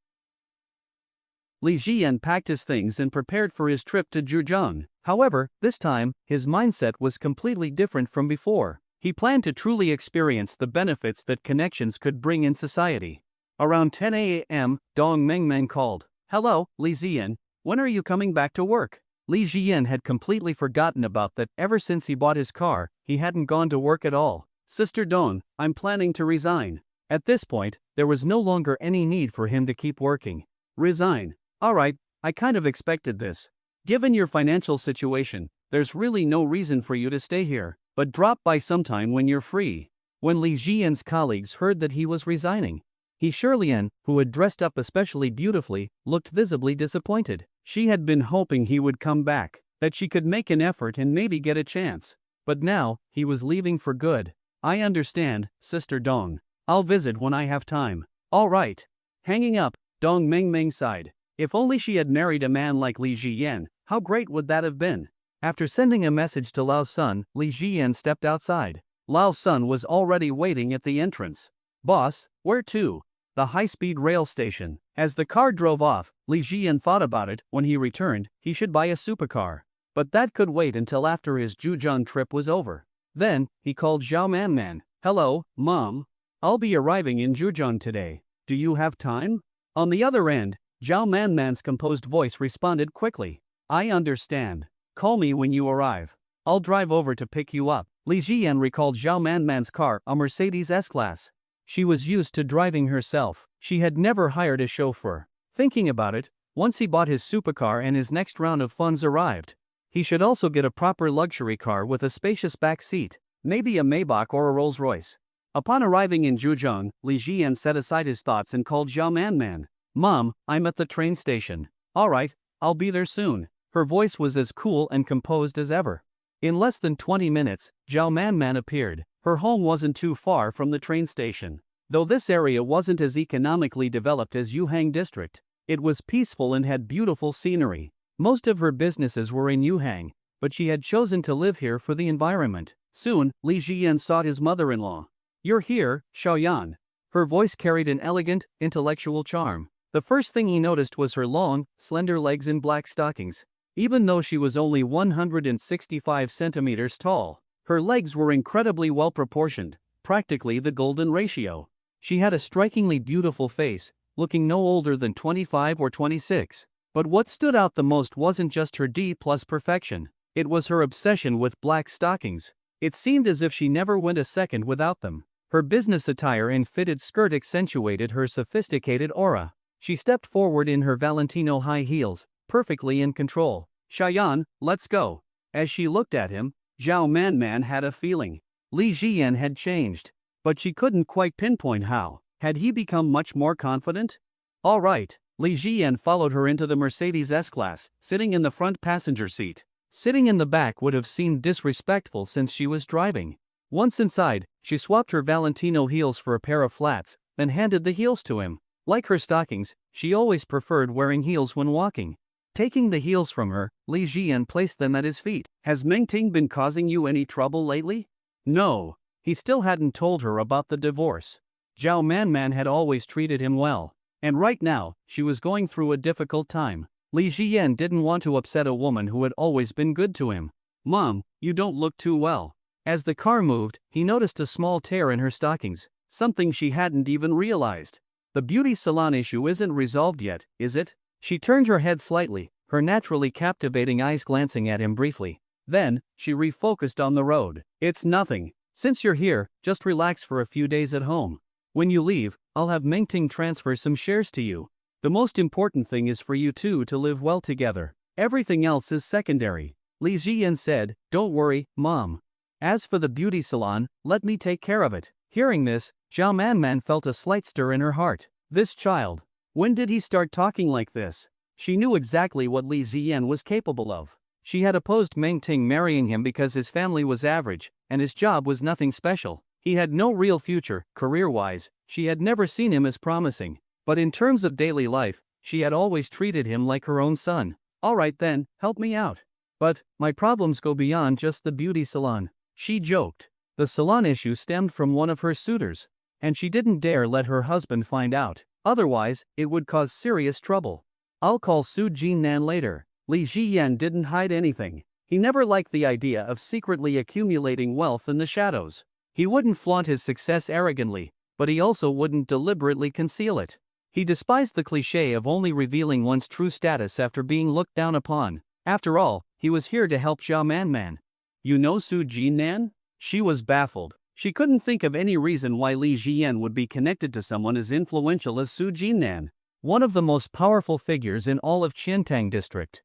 B: Li Jian packed his things and prepared for his trip to Zhejiang. However, this time, his mindset was completely different from before. He planned to truly experience the benefits that connections could bring in society. Around 10 a.m., Dong Mengmeng called. "Hello, Li Jian. When are you coming back to work?" Li Jian had completely forgotten about that. Ever since he bought his car, he hadn't gone to work at all. "Sister Dong, I'm planning to resign." At this point, there was no longer any need for him to keep working. "Resign? Alright, I kind of expected this. Given your financial situation, there's really no reason for you to stay here, but drop by sometime when you're free." When Li Jian's colleagues heard that he was resigning, Shirlian, who had dressed up especially beautifully, looked visibly disappointed. She had been hoping he would come back, that she could make an effort and maybe get a chance. But now, he was leaving for good. "I understand, Sister Dong. I'll visit when I have time." "Alright." Hanging up, Dong Mengmeng sighed. If only she had married a man like Li Jian, how great would that have been? After sending a message to Lao Sun, Li Jian stepped outside. Lao Sun was already waiting at the entrance. "Boss, where to?" "The high-speed rail station." As the car drove off, Li Jian thought about it. When he returned, he should buy a supercar. But that could wait until after his Zhejiang trip was over. Then, he called Zhao Manman. "Hello, Mom. I'll be arriving in Zhejiang today. Do you have time?" On the other end, Zhao Manman's composed voice responded quickly. "I understand. Call me when you arrive." I'll drive over to pick you up. Li Jian recalled Zhao Manman's car, a Mercedes S-Class. She was used to driving herself. She had never hired a chauffeur. Thinking about it, once he bought his supercar and his next round of funds arrived, he should also get a proper luxury car with a spacious back seat, maybe a Maybach or a Rolls-Royce. Upon arriving in Zhejiang, Li Jian set aside his thoughts and called Zhao Manman. Mom, I'm at the train station. Alright, I'll be there soon. Her voice was as cool and composed as ever. In less than 20 minutes, Zhao Manman appeared. Her home wasn't too far from the train station. Though this area wasn't as economically developed as Yuhang district, it was peaceful and had beautiful scenery. Most of her businesses were in Yuhang, but she had chosen to live here for the environment. Soon, Li Jian sought his mother-in-law. You're here, Xiaoyan. Her voice carried an elegant, intellectual charm. The first thing he noticed was her long, slender legs in black stockings. Even though she was only 165 centimeters tall, her legs were incredibly well proportioned, practically the golden ratio. She had a strikingly beautiful face, looking no older than 25 or 26. But what stood out the most wasn't just her D-plus perfection. It was her obsession with black stockings. It seemed as if she never went a second without them. Her business attire and fitted skirt accentuated her sophisticated aura. She stepped forward in her Valentino high heels, perfectly in control. Xiaoyan, let's go. As she looked at him, Zhao Manman had a feeling. Li Jian had changed, but she couldn't quite pinpoint how. Had he become much more confident? All right, Li Jian followed her into the Mercedes S-Class, sitting in the front passenger seat. Sitting in the back would have seemed disrespectful since she was driving. Once inside, she swapped her Valentino heels for a pair of flats, then handed the heels to him. Like her stockings, she always preferred wearing heels when walking. Taking the heels from her, Li Jian placed them at his feet. Has Mengting been causing you any trouble lately? No. He still hadn't told her about the divorce. Zhao Manman had always treated him well. And right now, she was going through a difficult time. Li Jian didn't want to upset a woman who had always been good to him. Mom, you don't look too well. As the car moved, he noticed a small tear in her stockings, something she hadn't even realized. The beauty salon issue isn't resolved yet, is it? She turned her head slightly, her naturally captivating eyes glancing at him briefly. Then, she refocused on the road. It's nothing. Since you're here, just relax for a few days at home. When you leave, I'll have Mengting transfer some shares to you. The most important thing is for you two to live well together. Everything else is secondary. Li Jian said, Don't worry, Mom. As for the beauty salon, let me take care of it. Hearing this, Zhao Manman felt a slight stir in her heart. This child. When did he start talking like this? She knew exactly what Li Jian was capable of. She had opposed Mengting marrying him because his family was average, and his job was nothing special. He had no real future, career-wise. She had never seen him as promising. But in terms of daily life, she had always treated him like her own son. Alright then, help me out. But, my problems go beyond just the beauty salon. She joked. The salon issue stemmed from one of her suitors, and she didn't dare let her husband find out. Otherwise, it would cause serious trouble. I'll call Su Jinnan later. Li Jian didn't hide anything. He never liked the idea of secretly accumulating wealth in the shadows. He wouldn't flaunt his success arrogantly, but he also wouldn't deliberately conceal it. He despised the cliché of only revealing one's true status after being looked down upon. After all, he was here to help Zhao Manman. You know Su Jinnan? She was baffled. She couldn't think of any reason why Li Jian would be connected to someone as influential as Su Jinnan, one of the most powerful figures in all of Qiantang district.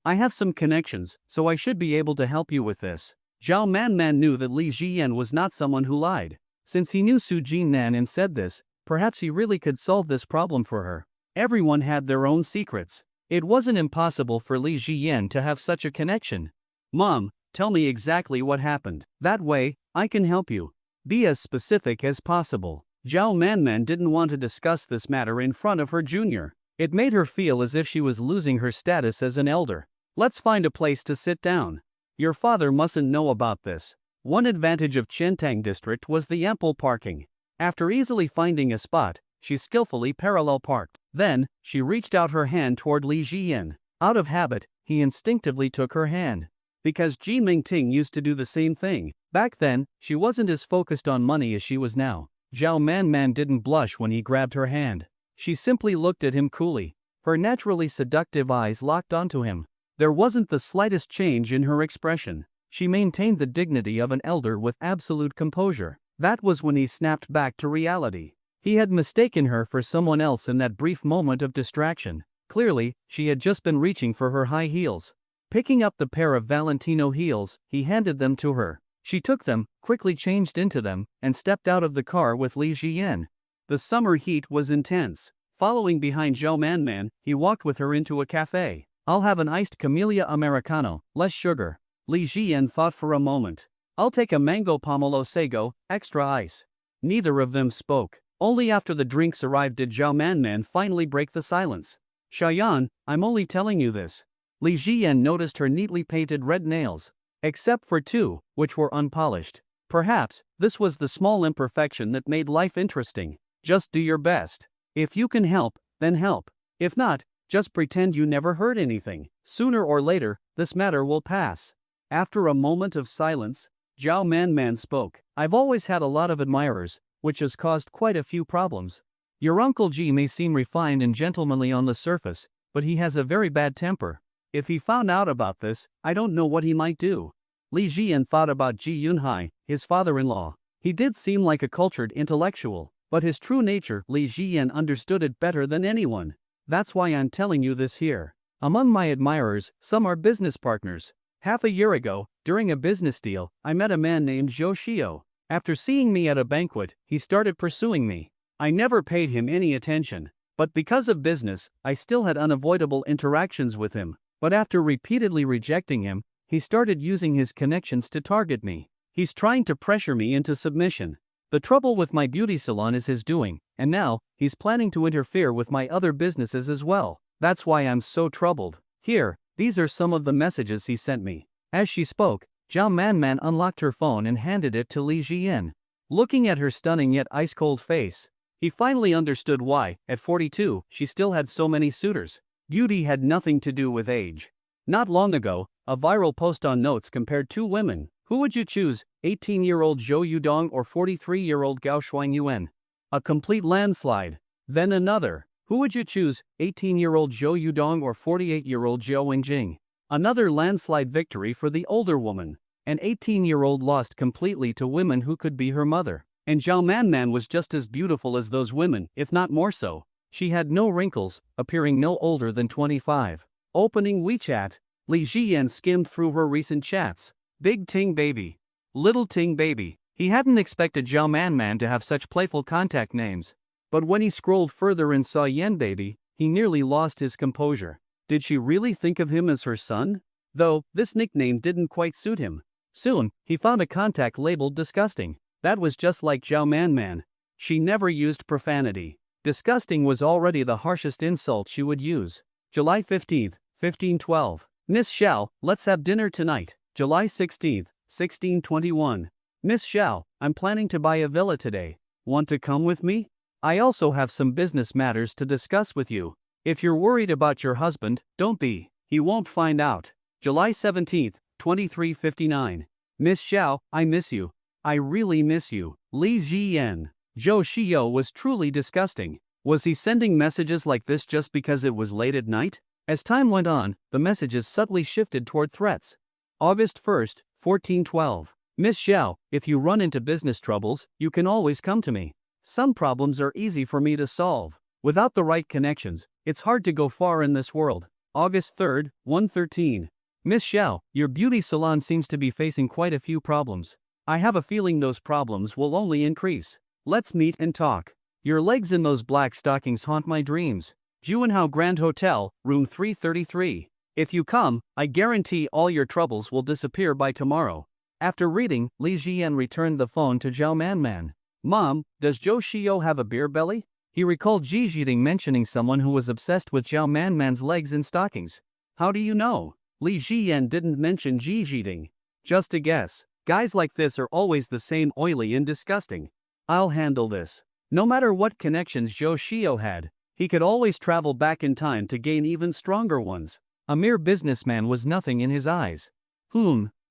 B: I have some connections, so I should be able to help you with this. Zhao Manman knew that Li Jian was not someone who lied. Since he knew Su Jinnan and said this, perhaps he really could solve this problem for her. Everyone had their own secrets. It wasn't impossible for Li Jian to have such a connection. Mom, tell me exactly what happened. That way, I can help you. Be as specific as possible. Zhao Manman didn't want to discuss this matter in front of her junior. It made her feel as if she was losing her status as an elder. Let's find a place to sit down. Your father mustn't know about this. One advantage of Qiantang district was the ample parking. After easily finding a spot, she skillfully parallel parked. Then, she reached out her hand toward Li Jian. Out of habit, he instinctively took her hand. Because Ji Mingting used to do the same thing. Back then, she wasn't as focused on money as she was now. Zhao Manman didn't blush when he grabbed her hand. She simply looked at him coolly. Her naturally seductive eyes locked onto him. There wasn't the slightest change in her expression. She maintained the dignity of an elder with absolute composure. That was when he snapped back to reality. He had mistaken her for someone else in that brief moment of distraction. Clearly, she had just been reaching for her high heels. Picking up the pair of Valentino heels, he handed them to her. She took them, quickly changed into them, and stepped out of the car with Li Jiyan. The summer heat was intense. Following behind Zhou Manman, he walked with her into a cafe. "I'll have an iced Camellia Americano, less sugar." Li Jiyan thought for a moment. "I'll take a mango pomelo sago, extra ice." Neither of them spoke. Only after the drinks arrived did Zhou Manman finally break the silence. "Shayan, I'm only telling you this." Li Jiyan noticed her neatly painted red nails. Except for two, which were unpolished. Perhaps, this was the small imperfection that made life interesting. Just do your best. If you can help, then help. If not, just pretend you never heard anything. Sooner or later, this matter will pass. After a moment of silence, Zhao Manman spoke. "I've always had a lot of admirers, which has caused quite a few problems. Your Uncle Ji may seem refined and gentlemanly on the surface, but he has a very bad temper. If he found out about this, I don't know what he might do." Li Jian thought about Ji Yunhai, his father-in-law. He did seem like a cultured intellectual, but his true nature, Li Jian understood it better than anyone. "That's why I'm telling you this here. Among my admirers, some are business partners. Half a year ago, during a business deal, I met a man named Zhou Xiao. After seeing me at a banquet, he started pursuing me. I never paid him any attention, but because of business, I still had unavoidable interactions with him. But after repeatedly rejecting him, he started using his connections to target me. He's trying to pressure me into submission. The trouble with my beauty salon is his doing, and now, he's planning to interfere with my other businesses as well. That's why I'm so troubled. Here, these are some of the messages he sent me." As she spoke, Zhao Manman unlocked her phone and handed it to Li Jian. Looking at her stunning yet ice-cold face, he finally understood why, at 42, she still had so many suitors. Beauty had nothing to do with age. Not long ago, a viral post on Notes compared two women. Who would you choose, 18-year-old Zhou Yudong or 43-year-old Gao Shuangyuan? A complete landslide. Then another. Who would you choose, 18-year-old Zhou Yudong or 48-year-old Zhou Wengjing? Another landslide victory for the older woman. An 18-year-old lost completely to women who could be her mother. And Zhao Manman was just as beautiful as those women, if not more so. She had no wrinkles, appearing no older than 25. Opening WeChat, Li Jian skimmed through her recent chats. Big Ting Baby. Little Ting Baby. He hadn't expected Zhao Manman to have such playful contact names. But when he scrolled further and saw Yen Baby, he nearly lost his composure. Did she really think of him as her son? Though, this nickname didn't quite suit him. Soon, he found a contact labeled disgusting. That was just like Zhao Manman. She never used profanity. Disgusting was already the harshest insult she would use. July 15, 1512. Miss Xiao, let's have dinner tonight. July 16, 1621. Miss Xiao, I'm planning to buy a villa today. Want to come with me? I also have some business matters to discuss with you. If you're worried about your husband, don't be. He won't find out. July 17, 2359. Miss Xiao, I miss you. I really miss you. Li Jian. Zhou Xiao was truly disgusting. Was he sending messages like this just because it was late at night? As time went on, the messages subtly shifted toward threats. August 1, 1412. Miss Xiao, if you run into business troubles, you can always come to me. Some problems are easy for me to solve. Without the right connections, it's hard to go far in this world. August 3, 113. Miss Xiao, your beauty salon seems to be facing quite a few problems. I have a feeling those problems will only increase. Let's meet and talk. Your legs in those black stockings haunt my dreams. Juanhao Grand Hotel, room 333. If you come, I guarantee all your troubles will disappear by tomorrow. After reading, Li Jian returned the phone to Zhao Manman. Mom, does Zhou Xiao have a beer belly? He recalled Ji Jiding mentioning someone who was obsessed with Zhao Manman's legs in stockings. How do you know? Li Jian didn't mention Ji Jiding. Just a guess. Guys like this are always the same, oily and disgusting. I'll handle this. No matter what connections Zhou Xiao had, he could always travel back in time to gain even stronger ones. A mere businessman was nothing in his eyes.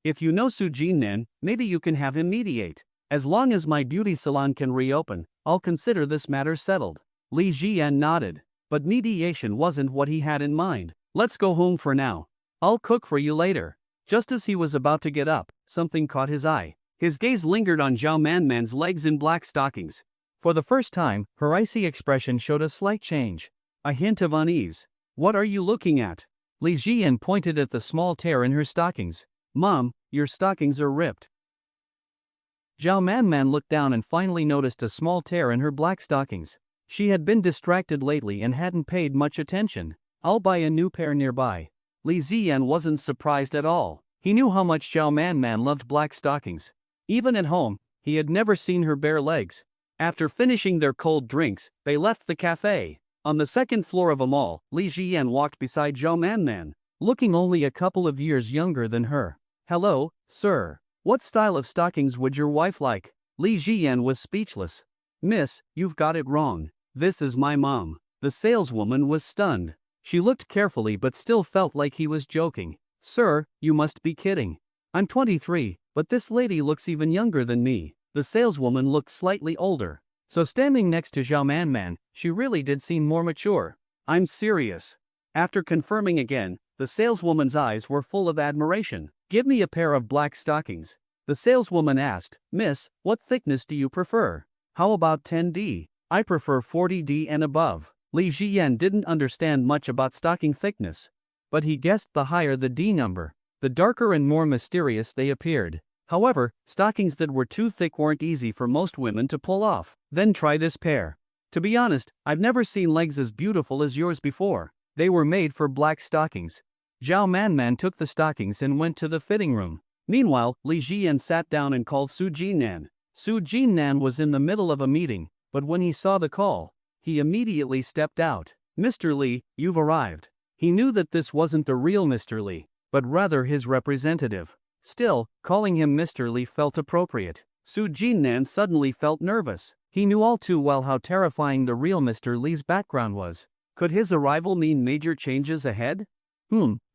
B: If you know Su Jinnan, maybe you can have him mediate. As long as my beauty salon can reopen, I'll consider this matter settled. Li Jian nodded. But mediation wasn't what he had in mind. Let's go home for now. I'll cook for you later. Just as he was about to get up, something caught his eye. His gaze lingered on Zhao Manman's legs in black stockings. For the first time, her icy expression showed a slight change. A hint of unease. What are you looking at? Li Jian pointed at the small tear in her stockings. Mom, your stockings are ripped. Zhao Manman looked down and finally noticed a small tear in her black stockings. She had been distracted lately and hadn't paid much attention. I'll buy a new pair nearby. Li Ziyan wasn't surprised at all. He knew how much Zhao Manman loved black stockings. Even at home, he had never seen her bare legs. After finishing their cold drinks, they left the cafe. On the second floor of a mall, Li Ziyan walked beside Zhao Manman, looking only a couple of years younger than her. Hello, sir. What style of stockings would your wife like? Li Ziyan was speechless. Miss, you've got it wrong. This is my mom. The saleswoman was stunned. She looked carefully but still felt like he was joking. Sir, you must be kidding. I'm 23, but this lady looks even younger than me. The saleswoman looked slightly older. So standing next to Zhao Manman, she really did seem more mature. I'm serious. After confirming again, the saleswoman's eyes were full of admiration. Give me a pair of black stockings. The saleswoman asked, Miss, what thickness do you prefer? How about 10D? I prefer 40D and above. Li Jian didn't understand much about stocking thickness, but he guessed the higher the D number, the darker and more mysterious they appeared. However, stockings that were too thick weren't easy for most women to pull off. Then try this pair. To be honest, I've never seen legs as beautiful as yours before. They were made for black stockings. Zhao Manman took the stockings and went to the fitting room. Meanwhile, Li Jian sat down and called Su Jinnan. Su Jinnan was in the middle of a meeting, but when he saw the call, he immediately stepped out. Mr. Li, you've arrived. He knew that this wasn't the real Mr. Li, but rather his representative. Still, calling him Mr. Li felt appropriate. Su Jinnan suddenly felt nervous. He knew all too well how terrifying the real Mr. Li's background was. Could his arrival mean major changes ahead?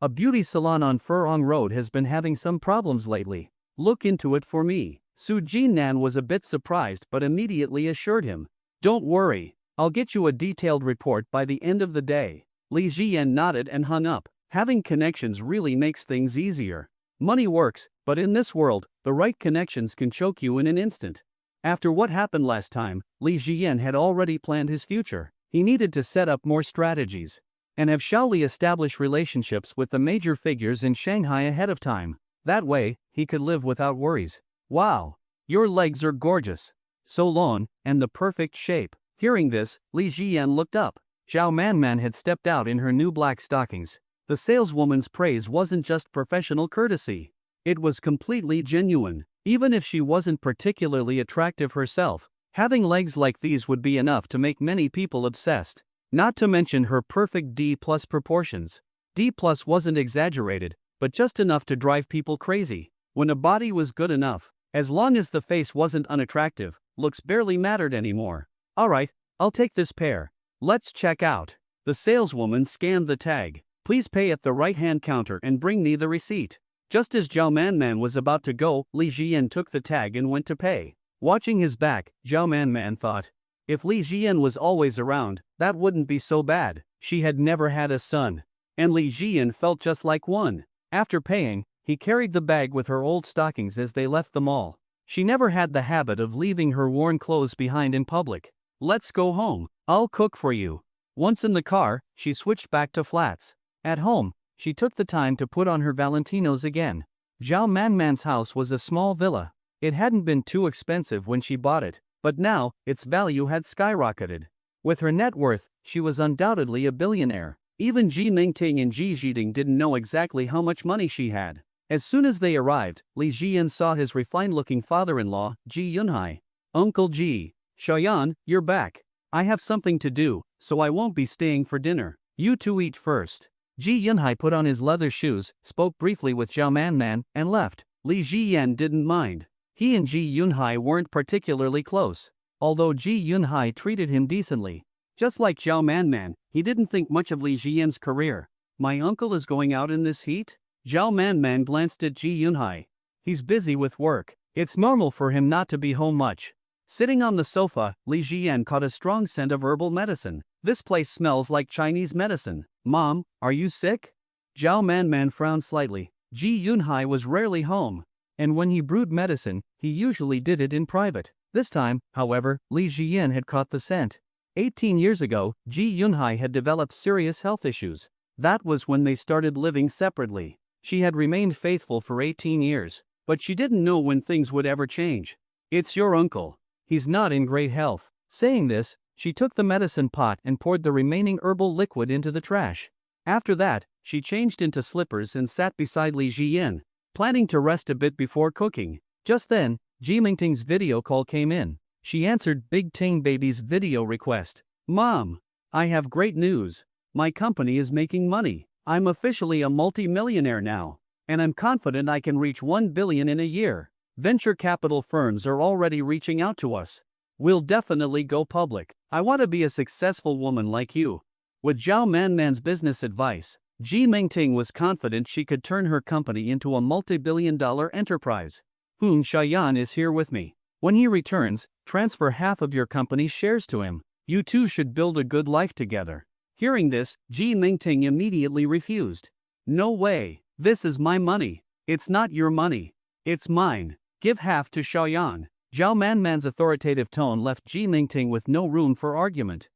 B: A beauty salon on Furong Road has been having some problems lately. Look into it for me. Su Jinnan was a bit surprised but immediately assured him. Don't worry, I'll get you a detailed report by the end of the day. Li Jian nodded and hung up. Having connections really makes things easier. Money works, but in this world, the right connections can choke you in an instant. After what happened last time, Li Jian had already planned his future. He needed to set up more strategies and have Shaoli establish relationships with the major figures in Shanghai ahead of time. That way, he could live without worries. Wow! Your legs are gorgeous. So long, and the perfect shape. Hearing this, Li Jian looked up. Zhao Manman had stepped out in her new black stockings. The saleswoman's praise wasn't just professional courtesy. It was completely genuine. Even if she wasn't particularly attractive herself, having legs like these would be enough to make many people obsessed. Not to mention her perfect D+ proportions. D+ wasn't exaggerated, but just enough to drive people crazy. When a body was good enough, as long as the face wasn't unattractive, looks barely mattered anymore. Alright, I'll take this pair. Let's check out. The saleswoman scanned the tag. Please pay at the right-hand counter and bring me the receipt. Just as Zhao Manman was about to go, Li Jian took the tag and went to pay. Watching his back, Zhao Manman thought, if Li Jian was always around, that wouldn't be so bad. She had never had a son, and Li Jian felt just like one. After paying, he carried the bag with her old stockings as they left the mall. She never had the habit of leaving her worn clothes behind in public. Let's go home. I'll cook for you. Once in the car, she switched back to flats. At home, she took the time to put on her Valentinos again. Zhao Manman's house was a small villa. It hadn't been too expensive when she bought it, but now, its value had skyrocketed. With her net worth, she was undoubtedly a billionaire. Even Ji Mingting and Ji Zhiding didn't know exactly how much money she had. As soon as they arrived, Li Jian saw his refined-looking father-in-law, Ji Yunhai. Uncle Ji. Shaoyan, you're back. I have something to do, so I won't be staying for dinner. You two eat first. Ji Yunhai put on his leather shoes, spoke briefly with Zhao Manman, and left. Li Jian didn't mind. He and Ji Yunhai weren't particularly close, although Ji Yunhai treated him decently. Just like Zhao Manman, he didn't think much of Li Jian's career. My uncle is going out in this heat? Zhao Manman glanced at Ji Yunhai. He's busy with work. It's normal for him not to be home much. Sitting on the sofa, Li Jian caught a strong scent of herbal medicine. This place smells like Chinese medicine. Mom, are you sick? Zhao Manman frowned slightly. Ji Yunhai was rarely home, and when he brewed medicine, he usually did it in private. This time, however, Li Jian had caught the scent. 18 years ago, Ji Yunhai had developed serious health issues. That was when they started living separately. She had remained faithful for 18 years, but she didn't know when things would ever change. "It's your uncle. He's not in great health." Saying this, she took the medicine pot and poured the remaining herbal liquid into the trash. After that, she changed into slippers and sat beside Li Jian, planning to rest a bit before cooking. Just then, Ji Mingting's video call came in. She answered Big Ting Baby's video request. "Mom, I have great news. My company is making money. I'm officially a multi-millionaire now, and I'm confident I can reach 1 billion in a year. Venture capital firms are already reaching out to us. We'll definitely go public. I want to be a successful woman like you." With Zhao Manman's business advice, Ji Mingting was confident she could turn her company into a multi-billion-dollar enterprise. "Hun Shayan is here with me. When he returns, transfer half of your company's shares to him. You two should build a good life together." Hearing this, Ji Mingting immediately refused. "No way. This is my money. It's not your money. It's mine. Give half to Shaoyan." Zhao Manman's authoritative tone left Ji Mingting with no room for argument.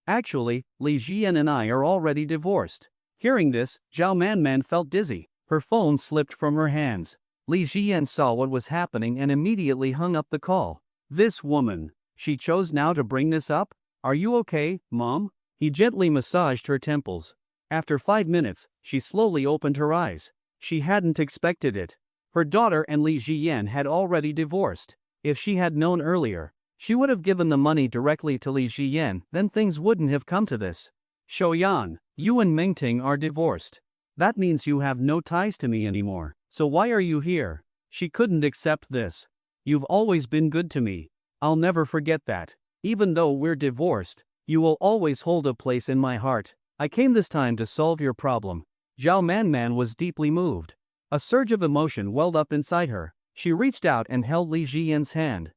B: Actually, Li Jian and I are already divorced." Hearing this, Zhao Manman felt dizzy. Her phone slipped from her hands. Li Jian saw what was happening and immediately hung up the call. "This woman. She chose now to bring this up? Are you okay, Mom?" He gently massaged her temples. After 5 minutes, she slowly opened her eyes. She hadn't expected it. Her daughter and Li Jian had already divorced. If she had known earlier, she would have given the money directly to Li Jian, then things wouldn't have come to this. "Shaoyan, you and Mingting are divorced. That means you have no ties to me anymore. So why are you here?" She couldn't accept this. "You've always been good to me. I'll never forget that. Even though we're divorced, you will always hold a place in my heart. I came this time to solve your problem." Zhao Manman was deeply moved. A surge of emotion welled up inside her. She reached out and held Li Jian's hand.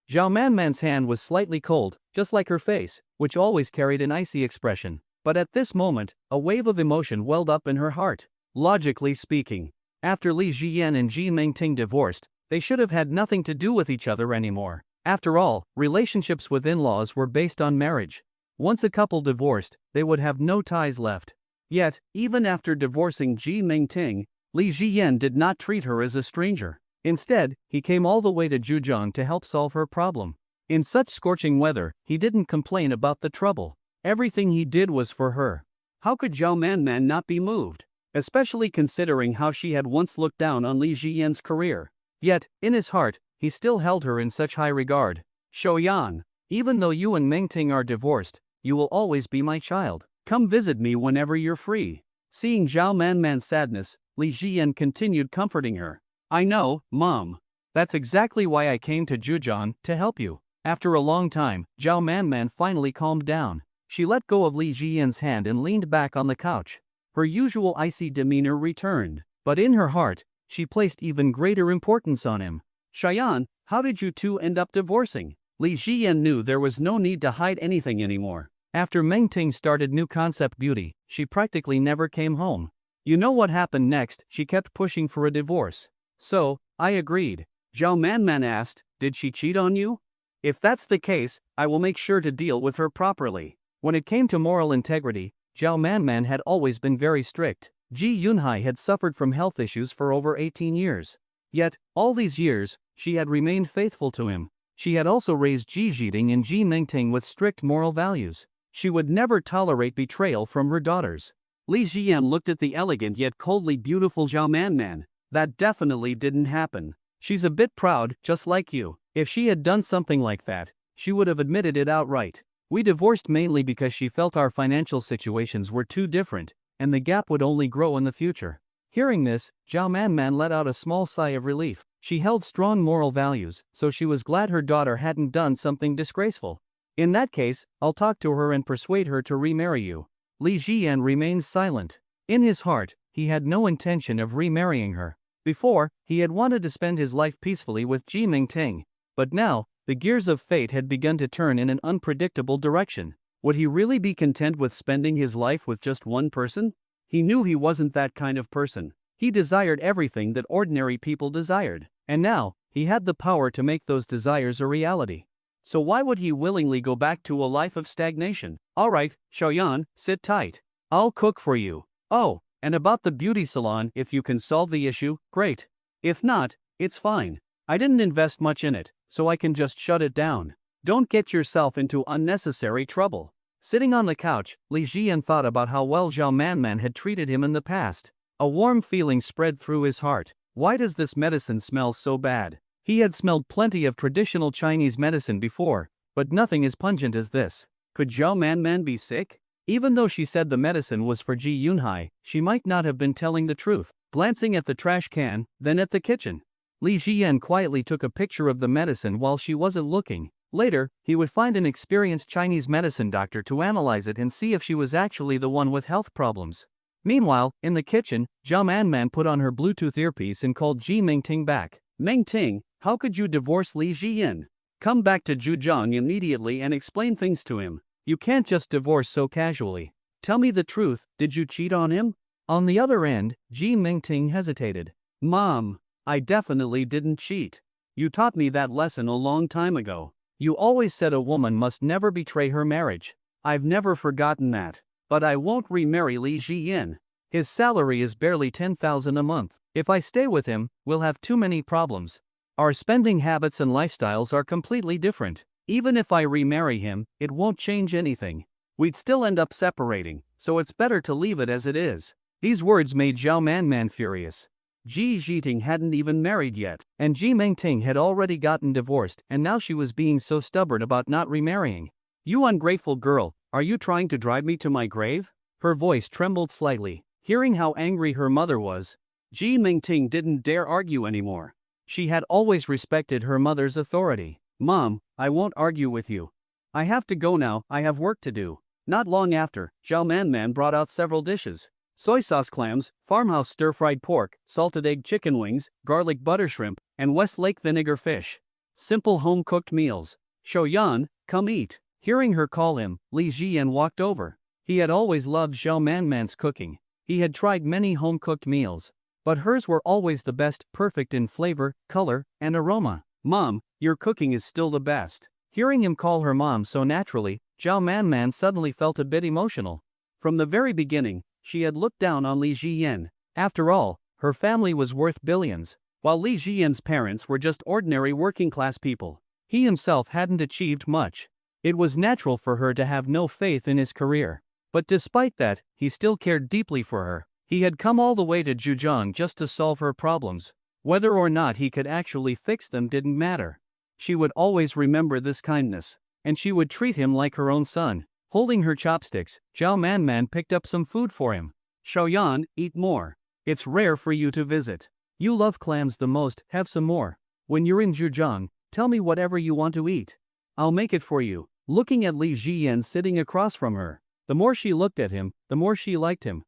B: Zhao Manman's hand was slightly cold, just like her face, which always carried an icy expression. But at this moment, a wave of emotion welled up in her heart. Logically speaking, after Li Jian and Ji Mingting divorced, they should have had nothing to do with each other anymore. After all, relationships with in-laws were based on marriage. Once a couple divorced, they would have no ties left. Yet, even after divorcing Ji Mingting, Li Jian did not treat her as a stranger. Instead, he came all the way to Zhujiang to help solve her problem. In such scorching weather, he didn't complain about the trouble. Everything he did was for her. How could Zhao Manman not be moved? Especially considering how she had once looked down on Li Jian's career. Yet, in his heart, he still held her in such high regard. "Shaoyan, even though you and Mingting are divorced, you will always be my child. Come visit me whenever you're free." Seeing Zhao Manman's sadness, Li Jian continued comforting her. "I know, Mom. That's exactly why I came to Zhujiang, to help you." After a long time, Zhao Manman finally calmed down. She let go of Li Jian's hand and leaned back on the couch. Her usual icy demeanor returned, but in her heart, she placed even greater importance on him. "Shayan, how did you two end up divorcing?" Li Jian knew there was no need to hide anything anymore. After Mingting started New Concept Beauty, she practically never came home. You know what happened next? She kept pushing for a divorce. "So, I agreed." Zhao Manman asked, "Did she cheat on you?" "If that's the case, I will make sure to deal with her properly." When it came to moral integrity, Zhao Manman had always been very strict. Ji Yunhai had suffered from health issues for over 18 years. Yet, all these years, she had remained faithful to him. She had also raised Ji Zhiding and Ji Mingting with strict moral values. She would never tolerate betrayal from her daughters. Li Jian looked at the elegant yet coldly beautiful Zhao Manman. "That definitely didn't happen. She's a bit proud, just like you. If she had done something like that, she would have admitted it outright. We divorced mainly because she felt our financial situations were too different, and the gap would only grow in the future." Hearing this, Zhao Manman let out a small sigh of relief. She held strong moral values, so she was glad her daughter hadn't done something disgraceful. "In that case, I'll talk to her and persuade her to remarry you." Li Jian remained silent. In his heart, he had no intention of remarrying her. Before, he had wanted to spend his life peacefully with Ji Mingting. But now, the gears of fate had begun to turn in an unpredictable direction. Would he really be content with spending his life with just one person? He knew he wasn't that kind of person. He desired everything that ordinary people desired, and now, he had the power to make those desires a reality. So why would he willingly go back to a life of stagnation? Alright, Xiaoyan, sit tight. I'll cook for you. Oh, and about the beauty salon, if you can solve the issue, great. If not, it's fine. I didn't invest much in it, so I can just shut it down. Don't get yourself into unnecessary trouble. Sitting on the couch, Li Jian thought about how well Zhao Manman had treated him in the past. A warm feeling spread through his heart. Why does this medicine smell so bad? He had smelled plenty of traditional Chinese medicine before, but nothing as pungent as this. Could Zhao Manman be sick? Even though she said the medicine was for Ji Yunhai, she might not have been telling the truth. Glancing at the trash can, then at the kitchen, Li Jian quietly took a picture of the medicine while she wasn't looking. Later, he would find an experienced Chinese medicine doctor to analyze it and see if she was actually the one with health problems. Meanwhile, in the kitchen, Zhao Manman put on her Bluetooth earpiece and called Ji Mingting back. Mingting, how could you divorce Li Jian? Come back to Zhujiang immediately and explain things to him. You can't just divorce so casually. Tell me the truth, did you cheat on him? On the other end, Ji Mingting hesitated. Mom, I definitely didn't cheat. You taught me that lesson a long time ago. You always said a woman must never betray her marriage. I've never forgotten that. But I won't remarry Li Jian. His salary is barely 10,000 a month. If I stay with him, we'll have too many problems. Our spending habits and lifestyles are completely different. Even if I remarry him, it won't change anything. We'd still end up separating, so it's better to leave it as it is. These words made Zhao Manman furious. Ji Zhiting hadn't even married yet, and Ji Mingting had already gotten divorced, and now she was being so stubborn about not remarrying. You ungrateful girl, are you trying to drive me to my grave? Her voice trembled slightly. Hearing how angry her mother was, Ji Mingting didn't dare argue anymore. She had always respected her mother's authority. Mom, I won't argue with you. I have to go now, I have work to do. Not long after, Zhao Manman brought out several dishes. Soy sauce clams, farmhouse stir-fried pork, salted egg chicken wings, garlic butter shrimp, and Westlake vinegar fish. Simple home-cooked meals. Xiaoyan, come eat. Hearing her call him, Li Jian walked over. He had always loved Zhao Manman's cooking. He had tried many home-cooked meals, but hers were always the best, perfect in flavor, color, and aroma. Mom, your cooking is still the best. Hearing him call her mom so naturally, Zhao Manman suddenly felt a bit emotional. From the very beginning, she had looked down on Li Jian. After all, her family was worth billions, while Li Jian's parents were just ordinary working-class people. He himself hadn't achieved much. It was natural for her to have no faith in his career. But despite that, he still cared deeply for her. He had come all the way to Zhujiang just to solve her problems. Whether or not he could actually fix them didn't matter. She would always remember this kindness, and she would treat him like her own son. Holding her chopsticks, Zhao Manman picked up some food for him. Xiaoyan, eat more. It's rare for you to visit. You love clams the most, have some more. When you're in Zhujiang, tell me whatever you want to eat. I'll make it for you. Looking at Li Jian sitting across from her, the more she looked at him, the more she liked him.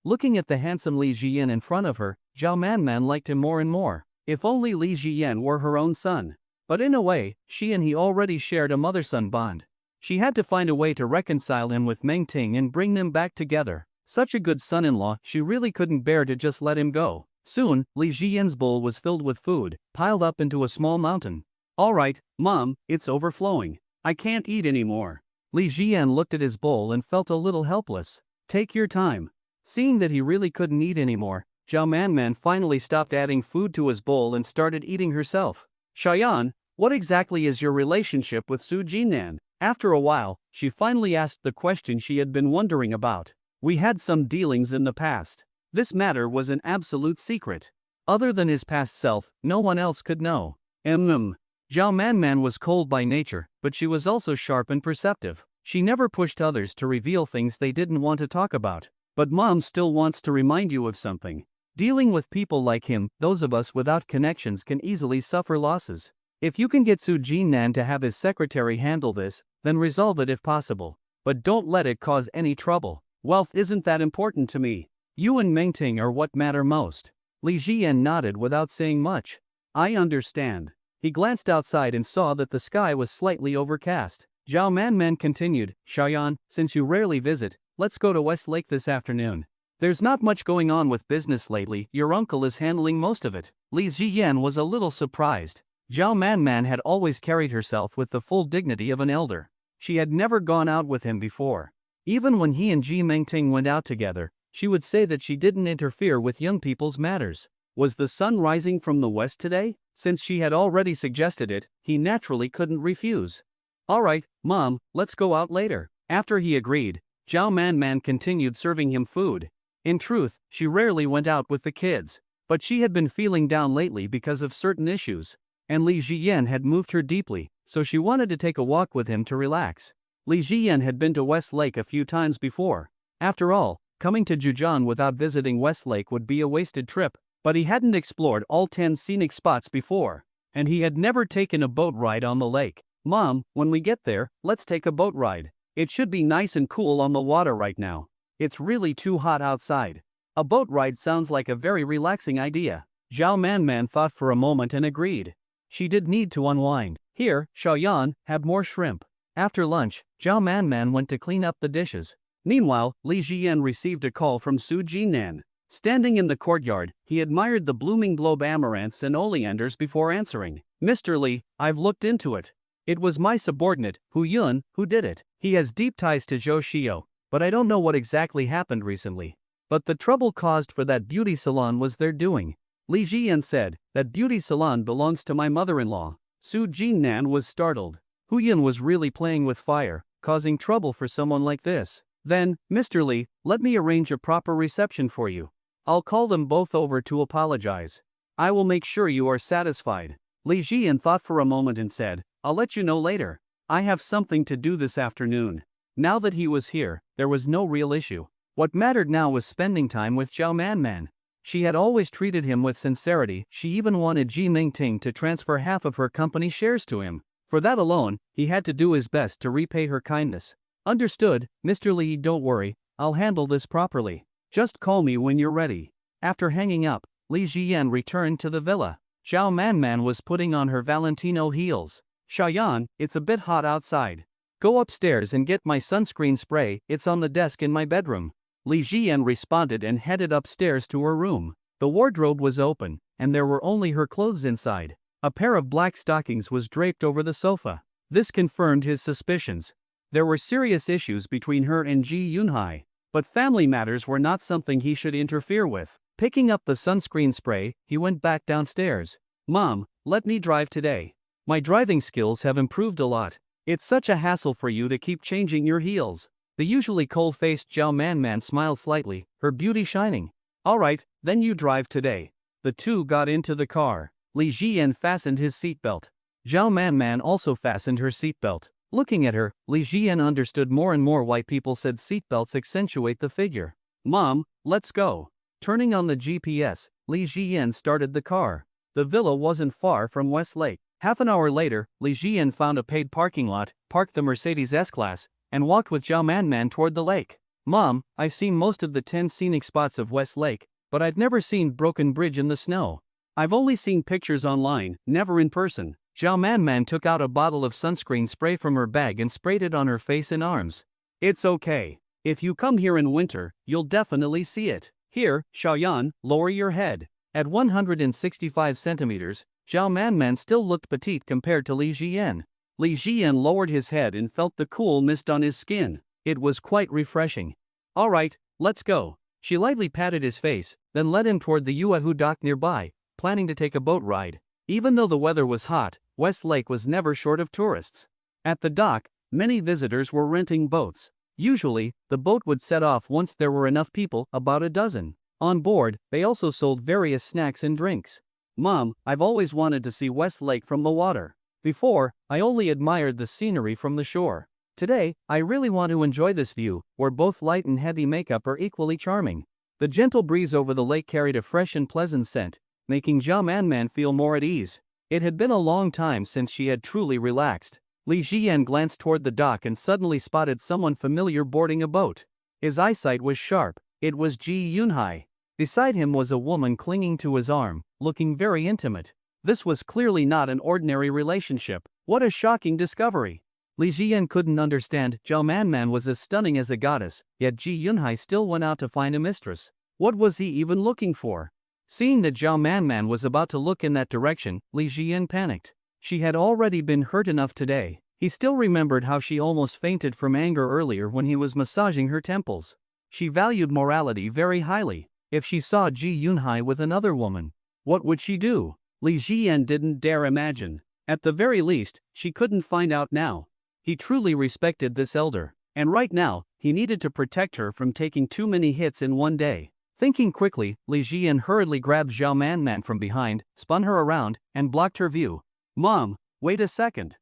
B: Looking at the handsome Li Jian in front of her, Zhao Manman liked him more and more. If only Li Jian were her own son. But in a way, she and he already shared a mother-son bond. She had to find a way to reconcile him with Meng Ting and bring them back together. Such a good son-in-law, she really couldn't bear to just let him go. Soon, Li Jian's bowl was filled with food, piled up into a small mountain. Alright, Mom, it's overflowing. I can't eat anymore. Li Jian looked at his bowl and felt a little helpless. Take your time. Seeing that he really couldn't eat anymore, Zhao Manman finally stopped adding food to his bowl and started eating herself. Xiaoyan, what exactly is your relationship with Su Jinan? After a while, she finally asked the question she had been wondering about. We had some dealings in the past. This matter was an absolute secret. Other than his past self, no one else could know. Zhao Manman was cold by nature, but she was also sharp and perceptive. She never pushed others to reveal things they didn't want to talk about. But Mom still wants to remind you of something. Dealing with people like him, those of us without connections can easily suffer losses. If you can get Su Jinan to have his secretary handle this, then resolve it if possible. But don't let it cause any trouble. Wealth isn't that important to me. You and Mengting are what matter most. Li Jian nodded without saying much. I understand. He glanced outside and saw that the sky was slightly overcast. Zhao Manman continued, Xiaoyan, since you rarely visit, let's go to West Lake this afternoon. There's not much going on with business lately, your uncle is handling most of it. Li Ziyan was a little surprised. Zhao Manman had always carried herself with the full dignity of an elder. She had never gone out with him before. Even when he and Ji Mengting went out together, she would say that she didn't interfere with young people's matters. Was the sun rising from the west today? Since she had already suggested it, he naturally couldn't refuse. Alright, Mom, let's go out later. After he agreed, Zhao Manman continued serving him food. In truth, she rarely went out with the kids, but she had been feeling down lately because of certain issues, and Li Ziyan had moved her deeply, so she wanted to take a walk with him to relax. Li Ziyan had been to West Lake a few times before. After all, coming to Zhejiang without visiting West Lake would be a wasted trip, but he hadn't explored all 10 scenic spots before, and he had never taken a boat ride on the lake. Mom, when we get there, let's take a boat ride. It should be nice and cool on the water right now. It's really too hot outside. A boat ride sounds like a very relaxing idea. Zhao Manman thought for a moment and agreed. She did need to unwind. Here, Xiaoyan, have more shrimp. After lunch, Zhao Manman went to clean up the dishes. Meanwhile, Li Ziyan received a call from Su Jinan. Standing in the courtyard, he admired the blooming globe amaranths and oleanders before answering. Mr. Li, I've looked into it. It was my subordinate, Hu Yun, who did it. He has deep ties to Zhou Xiao, but I don't know what exactly happened recently. But the trouble caused for that beauty salon was their doing. Li Jian said, that beauty salon belongs to my mother-in-law. Su Jinan was startled. Hu Yun was really playing with fire, causing trouble for someone like this. Then, Mr. Li, let me arrange a proper reception for you. I'll call them both over to apologize. I will make sure you are satisfied. Li Jian thought for a moment and said, I'll let you know later. I have something to do this afternoon. Now that he was here, there was no real issue. What mattered now was spending time with Zhao Manman. She had always treated him with sincerity. She even wanted Ji Mingting to transfer half of her company shares to him. For that alone, he had to do his best to repay her kindness. Understood, Mr. Li, don't worry, I'll handle this properly. Just call me when you're ready. After hanging up, Li Ziyan returned to the villa. Zhao Manman was putting on her Valentino heels. Xiaoyan, it's a bit hot outside. Go upstairs and get my sunscreen spray, it's on the desk in my bedroom. Li Jian responded and headed upstairs to her room. The wardrobe was open, and there were only her clothes inside. A pair of black stockings was draped over the sofa. This confirmed his suspicions. There were serious issues between her and Ji Yunhai, but family matters were not something he should interfere with. Picking up the sunscreen spray, he went back downstairs. Mom, let me drive today. My driving skills have improved a lot. It's such a hassle for you to keep changing your heels. The usually cold-faced Zhao Manman smiled slightly, her beauty shining. Alright, then you drive today. The two got into the car. Li Jian fastened his seatbelt. Zhao Manman also fastened her seatbelt. Looking at her, Li Jian understood more and more why people said seatbelts accentuate the figure. Mom, let's go. Turning on the GPS, Li Jian started the car. The villa wasn't far from West Lake. Half an hour later, Li Jian found a paid parking lot, parked the Mercedes S-Class, and walked with Zhao Manman toward the lake. Mom, I've seen most of the 10 scenic spots of West Lake, but I've never seen Broken Bridge in the snow. I've only seen pictures online, never in person. Zhao Manman took out a bottle of sunscreen spray from her bag and sprayed it on her face and arms. It's okay. If you come here in winter, you'll definitely see it. Here, Xiaoyan, lower your head. At 165 centimeters, Zhao Manman still looked petite compared to Li Jian. Li Jian lowered his head and felt the cool mist on his skin. It was quite refreshing. Alright, let's go. She lightly patted his face, then led him toward the Yuehu dock nearby, planning to take a boat ride. Even though the weather was hot, West Lake was never short of tourists. At the dock, many visitors were renting boats. Usually, the boat would set off once there were enough people, about a dozen. On board, they also sold various snacks and drinks. Mom, I've always wanted to see West Lake from the water. Before, I only admired the scenery from the shore. Today, I really want to enjoy this view, where both light and heavy makeup are equally charming. The gentle breeze over the lake carried a fresh and pleasant scent, making Zhao Manman feel more at ease. It had been a long time since she had truly relaxed. Li Jian glanced toward the dock and suddenly spotted someone familiar boarding a boat. His eyesight was sharp. It was Ji Yunhai. Beside him was a woman clinging to his arm, looking very intimate. This was clearly not an ordinary relationship. What a shocking discovery. Li Jian couldn't understand. Zhao Manman was as stunning as a goddess, yet Ji Yunhai still went out to find a mistress. What was he even looking for? Seeing that Zhao Manman was about to look in that direction, Li Jian panicked. She had already been hurt enough today. He still remembered how she almost fainted from anger earlier when he was massaging her temples. She valued morality very highly. If she saw Ji Yunhai with another woman, what would she do? Li Jian didn't dare imagine. At the very least, she couldn't find out now. He truly respected this elder, and right now, he needed to protect her from taking too many hits in one day. Thinking quickly, Li Jian hurriedly grabbed Zhao Manman from behind, spun her around, and blocked her view. "Mom, wait a second."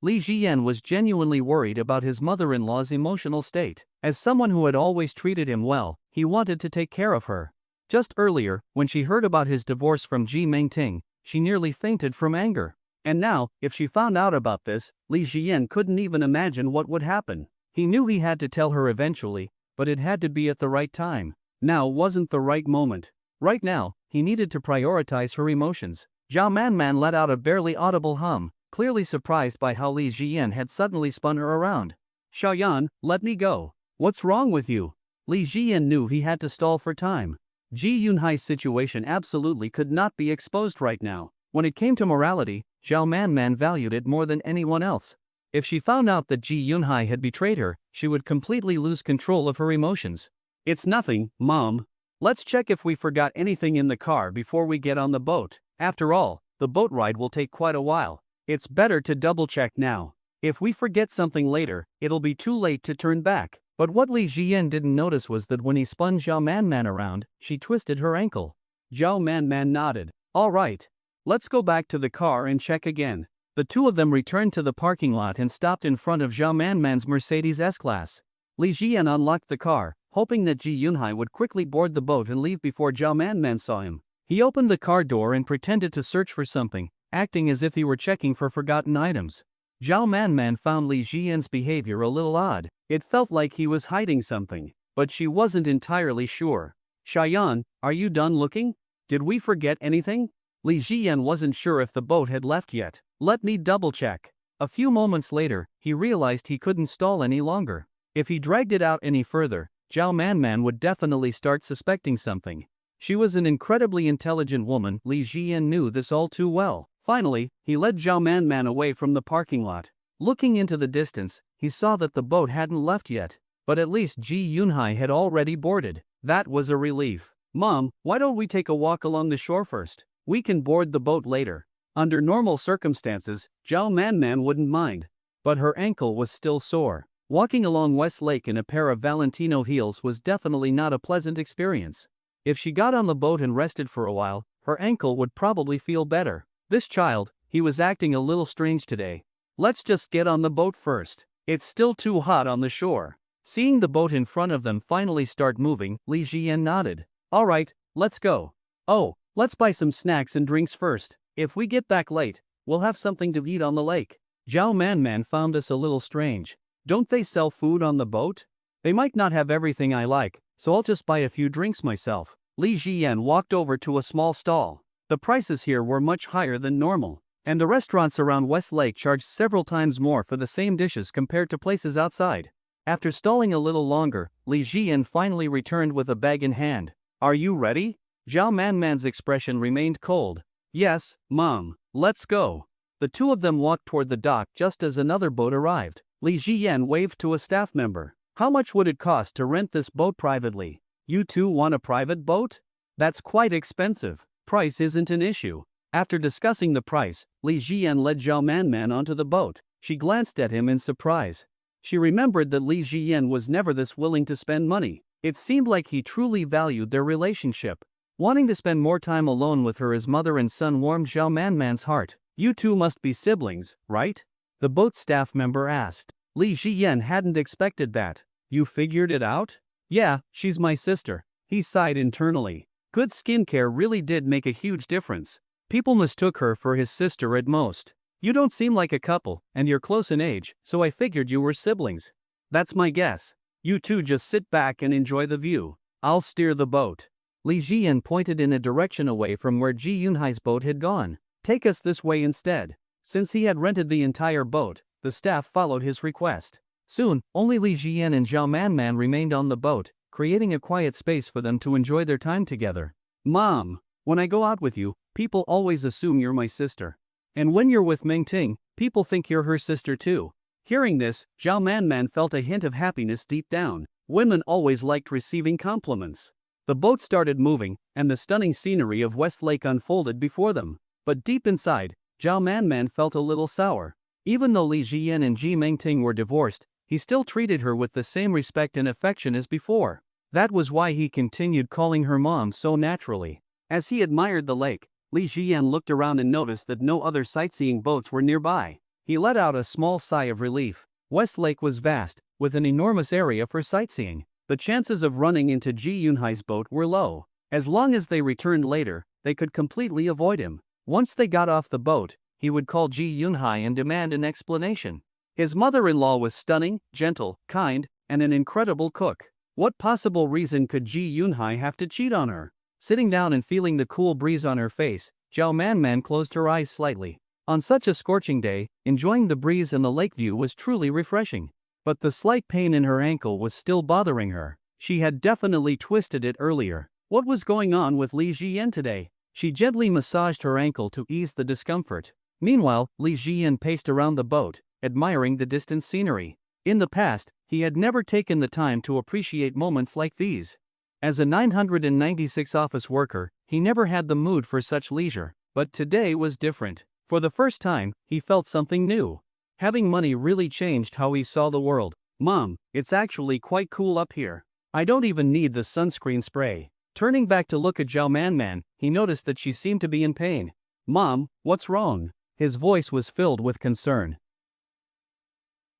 B: Li Jian was genuinely worried about his mother-in-law's emotional state. As someone who had always treated him well, he wanted to take care of her. Just earlier, when she heard about his divorce from Ji Mengting, she nearly fainted from anger. And now, if she found out about this, Li Jian couldn't even imagine what would happen. He knew he had to tell her eventually, but it had to be at the right time. Now wasn't the right moment. Right now, he needed to prioritize her emotions. Zhao Manman let out a barely audible hum, clearly surprised by how Li Jian had suddenly spun her around. "Xiaoyan, let me go. What's wrong with you?" Li Jian knew he had to stall for time. Ji Yunhai's situation absolutely could not be exposed right now. When it came to morality, Zhao Manman valued it more than anyone else. If she found out that Ji Yunhai had betrayed her, she would completely lose control of her emotions. "It's nothing, Mom. Let's check if we forgot anything in the car before we get on the boat. After all, the boat ride will take quite a while. It's better to double-check now. If we forget something later, it'll be too late to turn back." But what Li Jian didn't notice was that when he spun Zhao Manman around, she twisted her ankle. Zhao Manman nodded. "All right. Let's go back to the car and check again." The two of them returned to the parking lot and stopped in front of Zhao Manman's Mercedes S-Class. Li Jian unlocked the car, hoping that Ji Yunhai would quickly board the boat and leave before Zhao Manman saw him. He opened the car door and pretended to search for something, acting as if he were checking for forgotten items. Zhao Manman found Li Jian's behavior a little odd. It felt like he was hiding something, but she wasn't entirely sure. "Xiaoyan, are you done looking? Did we forget anything?" Li Jian wasn't sure if the boat had left yet. "Let me double-check." A few moments later, he realized he couldn't stall any longer. If he dragged it out any further, Zhao Manman would definitely start suspecting something. She was an incredibly intelligent woman. Li Jian knew this all too well. Finally, he led Zhao Manman away from the parking lot. Looking into the distance, he saw that the boat hadn't left yet, but at least Ji Yunhai had already boarded. That was a relief. "Mom, why don't we take a walk along the shore first? We can board the boat later." Under normal circumstances, Zhao Manman wouldn't mind. But her ankle was still sore. Walking along West Lake in a pair of Valentino heels was definitely not a pleasant experience. If she got on the boat and rested for a while, her ankle would probably feel better. This child, he was acting a little strange today. "Let's just get on the boat first. It's still too hot on the shore." Seeing the boat in front of them finally start moving, Li Jian nodded. "All right, let's go. Oh, let's buy some snacks and drinks first. If we get back late, we'll have something to eat on the lake." Zhao Manman found this a little strange. "Don't they sell food on the boat? They might not have everything I like, so I'll just buy a few drinks myself." Li Jian walked over to a small stall. The prices here were much higher than normal, and the restaurants around West Lake charged several times more for the same dishes compared to places outside. After stalling a little longer, Li Jian finally returned with a bag in hand. "Are you ready?" Zhao Manman's expression remained cold. "Yes, Mom, let's go." The two of them walked toward the dock just as another boat arrived. Li Jian waved to a staff member. "How much would it cost to rent this boat privately?" "You two want a private boat? That's quite expensive." "Price isn't an issue." After discussing the price, Li Jian led Zhao Manman onto the boat. She glanced at him in surprise. She remembered that Li Jian was never this willing to spend money. It seemed like he truly valued their relationship. Wanting to spend more time alone with her as mother and son warmed Zhao Manman's heart. "You two must be siblings, right?" the boat staff member asked. Li Jian hadn't expected that. "You figured it out?" "Yeah, she's my sister." He sighed internally. Good skincare really did make a huge difference. People mistook her for his sister at most. "You don't seem like a couple, and you're close in age, so I figured you were siblings." "That's my guess. You two just sit back and enjoy the view. I'll steer the boat." Li Jian pointed in a direction away from where Ji Yunhai's boat had gone. "Take us this way instead." Since he had rented the entire boat, the staff followed his request. Soon, only Li Jian and Zhao Manman remained on the boat, creating a quiet space for them to enjoy their time together. Mom, when I go out with you, people always assume you're my sister. And when you're with Mingting, people think you're her sister too. Hearing this, Zhao Manman felt a hint of happiness deep down. Women always liked receiving compliments. The boat started moving, and the stunning scenery of West Lake unfolded before them. But deep inside, Zhao Manman felt a little sour. Even though Li Jian and Ji Mingting were divorced, he still treated her with the same respect and affection as before. That was why he continued calling her mom so naturally. As he admired the lake, Li Jian looked around and noticed that no other sightseeing boats were nearby. He let out a small sigh of relief. West Lake was vast, with an enormous area for sightseeing. The chances of running into Ji Yunhai's boat were low. As long as they returned later, they could completely avoid him. Once they got off the boat, he would call Ji Yunhai and demand an explanation. His mother-in-law was stunning, gentle, kind, and an incredible cook. What possible reason could Ji Yunhai have to cheat on her? Sitting down and feeling the cool breeze on her face, Zhao Manman closed her eyes slightly. On such a scorching day, enjoying the breeze and the lake view was truly refreshing. But the slight pain in her ankle was still bothering her. She had definitely twisted it earlier. What was going on with Li Jian today? She gently massaged her ankle to ease the discomfort. Meanwhile, Li Jian paced around the boat, admiring the distant scenery. In the past, he had never taken the time to appreciate moments like these. As a 996 office worker, he never had the mood for such leisure. But today was different. For the first time, he felt something new. Having money really changed how he saw the world. Mom, it's actually quite cool up here. I don't even need the sunscreen spray. Turning back to look at Zhao Manman, he noticed that she seemed to be in pain. Mom, what's wrong? His voice was filled with concern.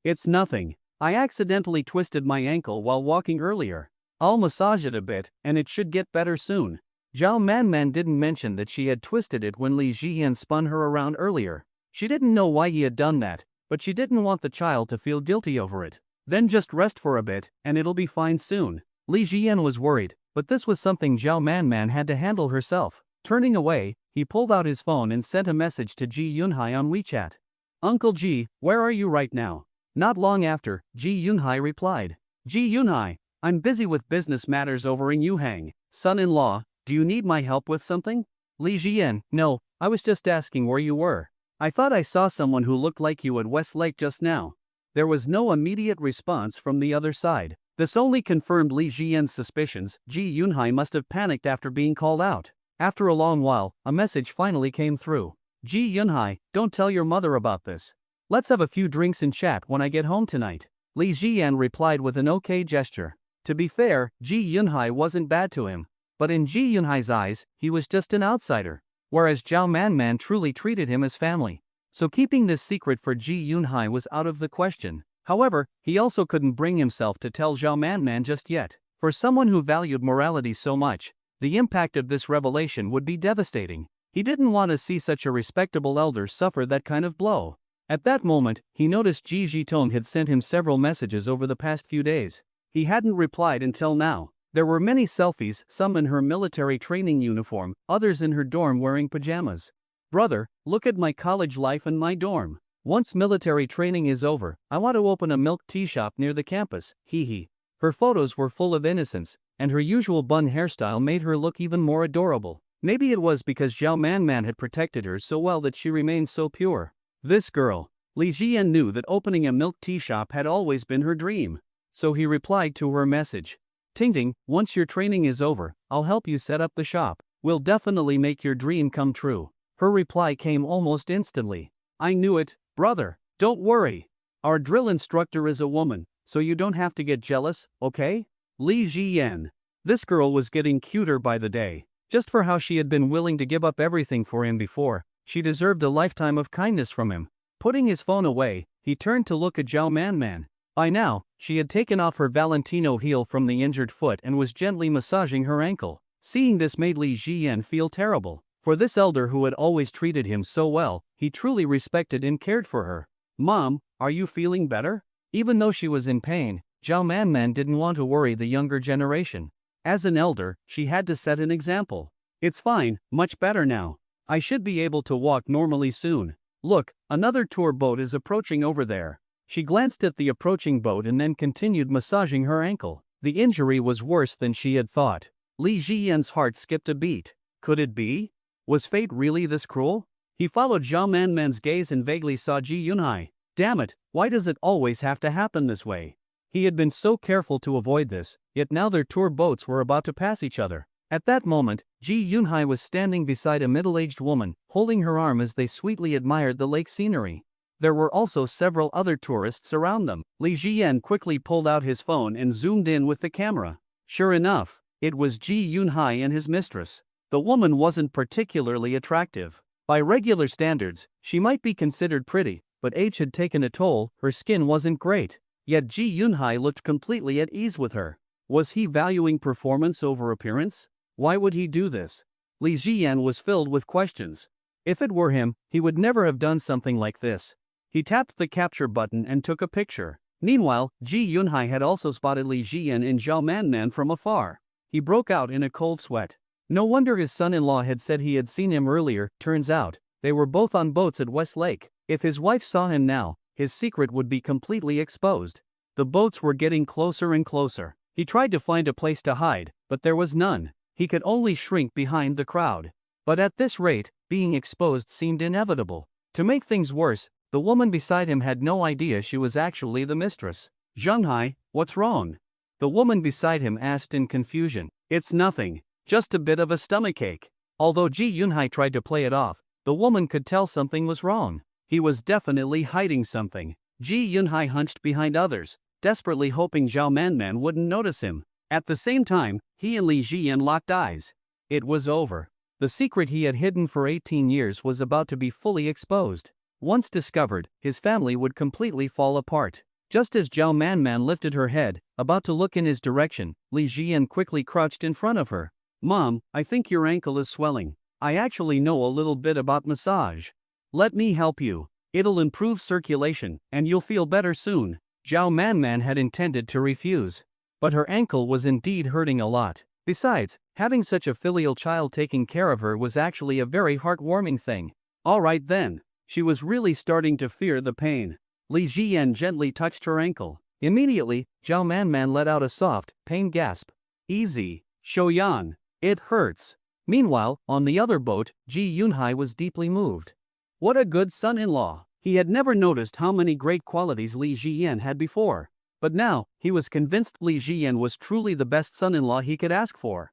B: It's nothing. I accidentally twisted my ankle while walking earlier. I'll massage it a bit, and it should get better soon. Zhao Manman didn't mention that she had twisted it when Li Jian spun her around earlier. She didn't know why he had done that, but she didn't want the child to feel guilty over it. Then just rest for a bit, and it'll be fine soon. Li Jian was worried, but this was something Zhao Manman had to handle herself. Turning away, he pulled out his phone and sent a message to Ji Yunhai on WeChat. Uncle Ji, where are you right now? Not long after, Ji Yunhai replied. Ji Yunhai, I'm busy with business matters over in Yuhang. Son-in-law, do you need my help with something? Li Jian, no, I was just asking where you were. I thought I saw someone who looked like you at West Lake just now. There was no immediate response from the other side. This only confirmed Li Jian's suspicions. Ji Yunhai must have panicked after being called out. After a long while, a message finally came through. Ji Yunhai, don't tell your mother about this. Let's have a few drinks and chat when I get home tonight. Li Jian replied with an okay gesture. To be fair, Ji Yunhai wasn't bad to him. But in Ji Yunhai's eyes, he was just an outsider. Whereas Zhao Manman truly treated him as family. So keeping this secret for Ji Yunhai was out of the question. However, he also couldn't bring himself to tell Zhao Manman just yet. For someone who valued morality so much, the impact of this revelation would be devastating. He didn't want to see such a respectable elder suffer that kind of blow. At that moment, he noticed Ji Zhitong had sent him several messages over the past few days. He hadn't replied until now. There were many selfies, some in her military training uniform, others in her dorm wearing pajamas. Brother, look at my college life and my dorm. Once military training is over, I want to open a milk tea shop near the campus, hee hee. Her photos were full of innocence, and her usual bun hairstyle made her look even more adorable. Maybe it was because Zhao Manman had protected her so well that she remained so pure. This girl. Li Jian knew that opening a milk tea shop had always been her dream. So he replied to her message. Tingting, once your training is over, I'll help you set up the shop. We'll definitely make your dream come true. Her reply came almost instantly. I knew it, brother. Don't worry. Our drill instructor is a woman, so you don't have to get jealous, okay? Li Jian. This girl was getting cuter by the day. Just for how she had been willing to give up everything for him before, she deserved a lifetime of kindness from him. Putting his phone away, he turned to look at Zhao Manman. By now, she had taken off her Valentino heel from the injured foot and was gently massaging her ankle. Seeing this made Li Jian feel terrible. For this elder who had always treated him so well, he truly respected and cared for her. Mom, are you feeling better? Even though she was in pain, Zhao Manman didn't want to worry the younger generation. As an elder, she had to set an example. It's fine, much better now. I should be able to walk normally soon. Look, another tour boat is approaching over there. She glanced at the approaching boat and then continued massaging her ankle. The injury was worse than she had thought. Li Jiyan's heart skipped a beat. Could it be? Was fate really this cruel? He followed Zhao Manman's gaze and vaguely saw Ji Yunhai. Damn it, why does it always have to happen this way? He had been so careful to avoid this, yet now their tour boats were about to pass each other. At that moment, Ji Yunhai was standing beside a middle-aged woman, holding her arm as they sweetly admired the lake scenery. There were also several other tourists around them. Li Jiyan quickly pulled out his phone and zoomed in with the camera. Sure enough, it was Ji Yunhai and his mistress. The woman wasn't particularly attractive. By regular standards, she might be considered pretty, but age had taken a toll, her skin wasn't great. Yet Ji Yunhai looked completely at ease with her. Was he valuing performance over appearance? Why would he do this? Li Jiyan was filled with questions. If it were him, he would never have done something like this. He tapped the capture button and took a picture. Meanwhile, Ji Yunhai had also spotted Li Jiyan and Zhao Manman from afar. He broke out in a cold sweat. No wonder his son-in-law had said he had seen him earlier. Turns out, they were both on boats at West Lake. If his wife saw him now, his secret would be completely exposed. The boats were getting closer and closer. He tried to find a place to hide, but there was none. He could only shrink behind the crowd. But at this rate, being exposed seemed inevitable. To make things worse, the woman beside him had no idea she was actually the mistress. "Zhanghai, what's wrong?" The woman beside him asked in confusion. "It's nothing. Just a bit of a stomachache." Although Ji Yunhai tried to play it off, the woman could tell something was wrong. He was definitely hiding something. Ji Yunhai hunched behind others, desperately hoping Zhao Manman wouldn't notice him. At the same time, he and Li Jiyan locked eyes. It was over. The secret he had hidden for 18 years was about to be fully exposed. Once discovered, his family would completely fall apart. Just as Zhao Manman lifted her head, about to look in his direction, Li Jiyan quickly crouched in front of her. "Mom, I think your ankle is swelling. I actually know a little bit about massage. Let me help you. It'll improve circulation, and you'll feel better soon." Zhao Manman had intended to refuse. But her ankle was indeed hurting a lot. Besides, having such a filial child taking care of her was actually a very heartwarming thing. All right then. She was really starting to fear the pain. Li Jiyan gently touched her ankle. Immediately, Zhao Manman let out a soft, pained gasp. "Easy, Shoyan. It hurts." Meanwhile, on the other boat, Ji Yunhai was deeply moved. What a good son-in-law. He had never noticed how many great qualities Li Jiyan had before. But now, he was convinced Li Jiyan was truly the best son-in-law he could ask for.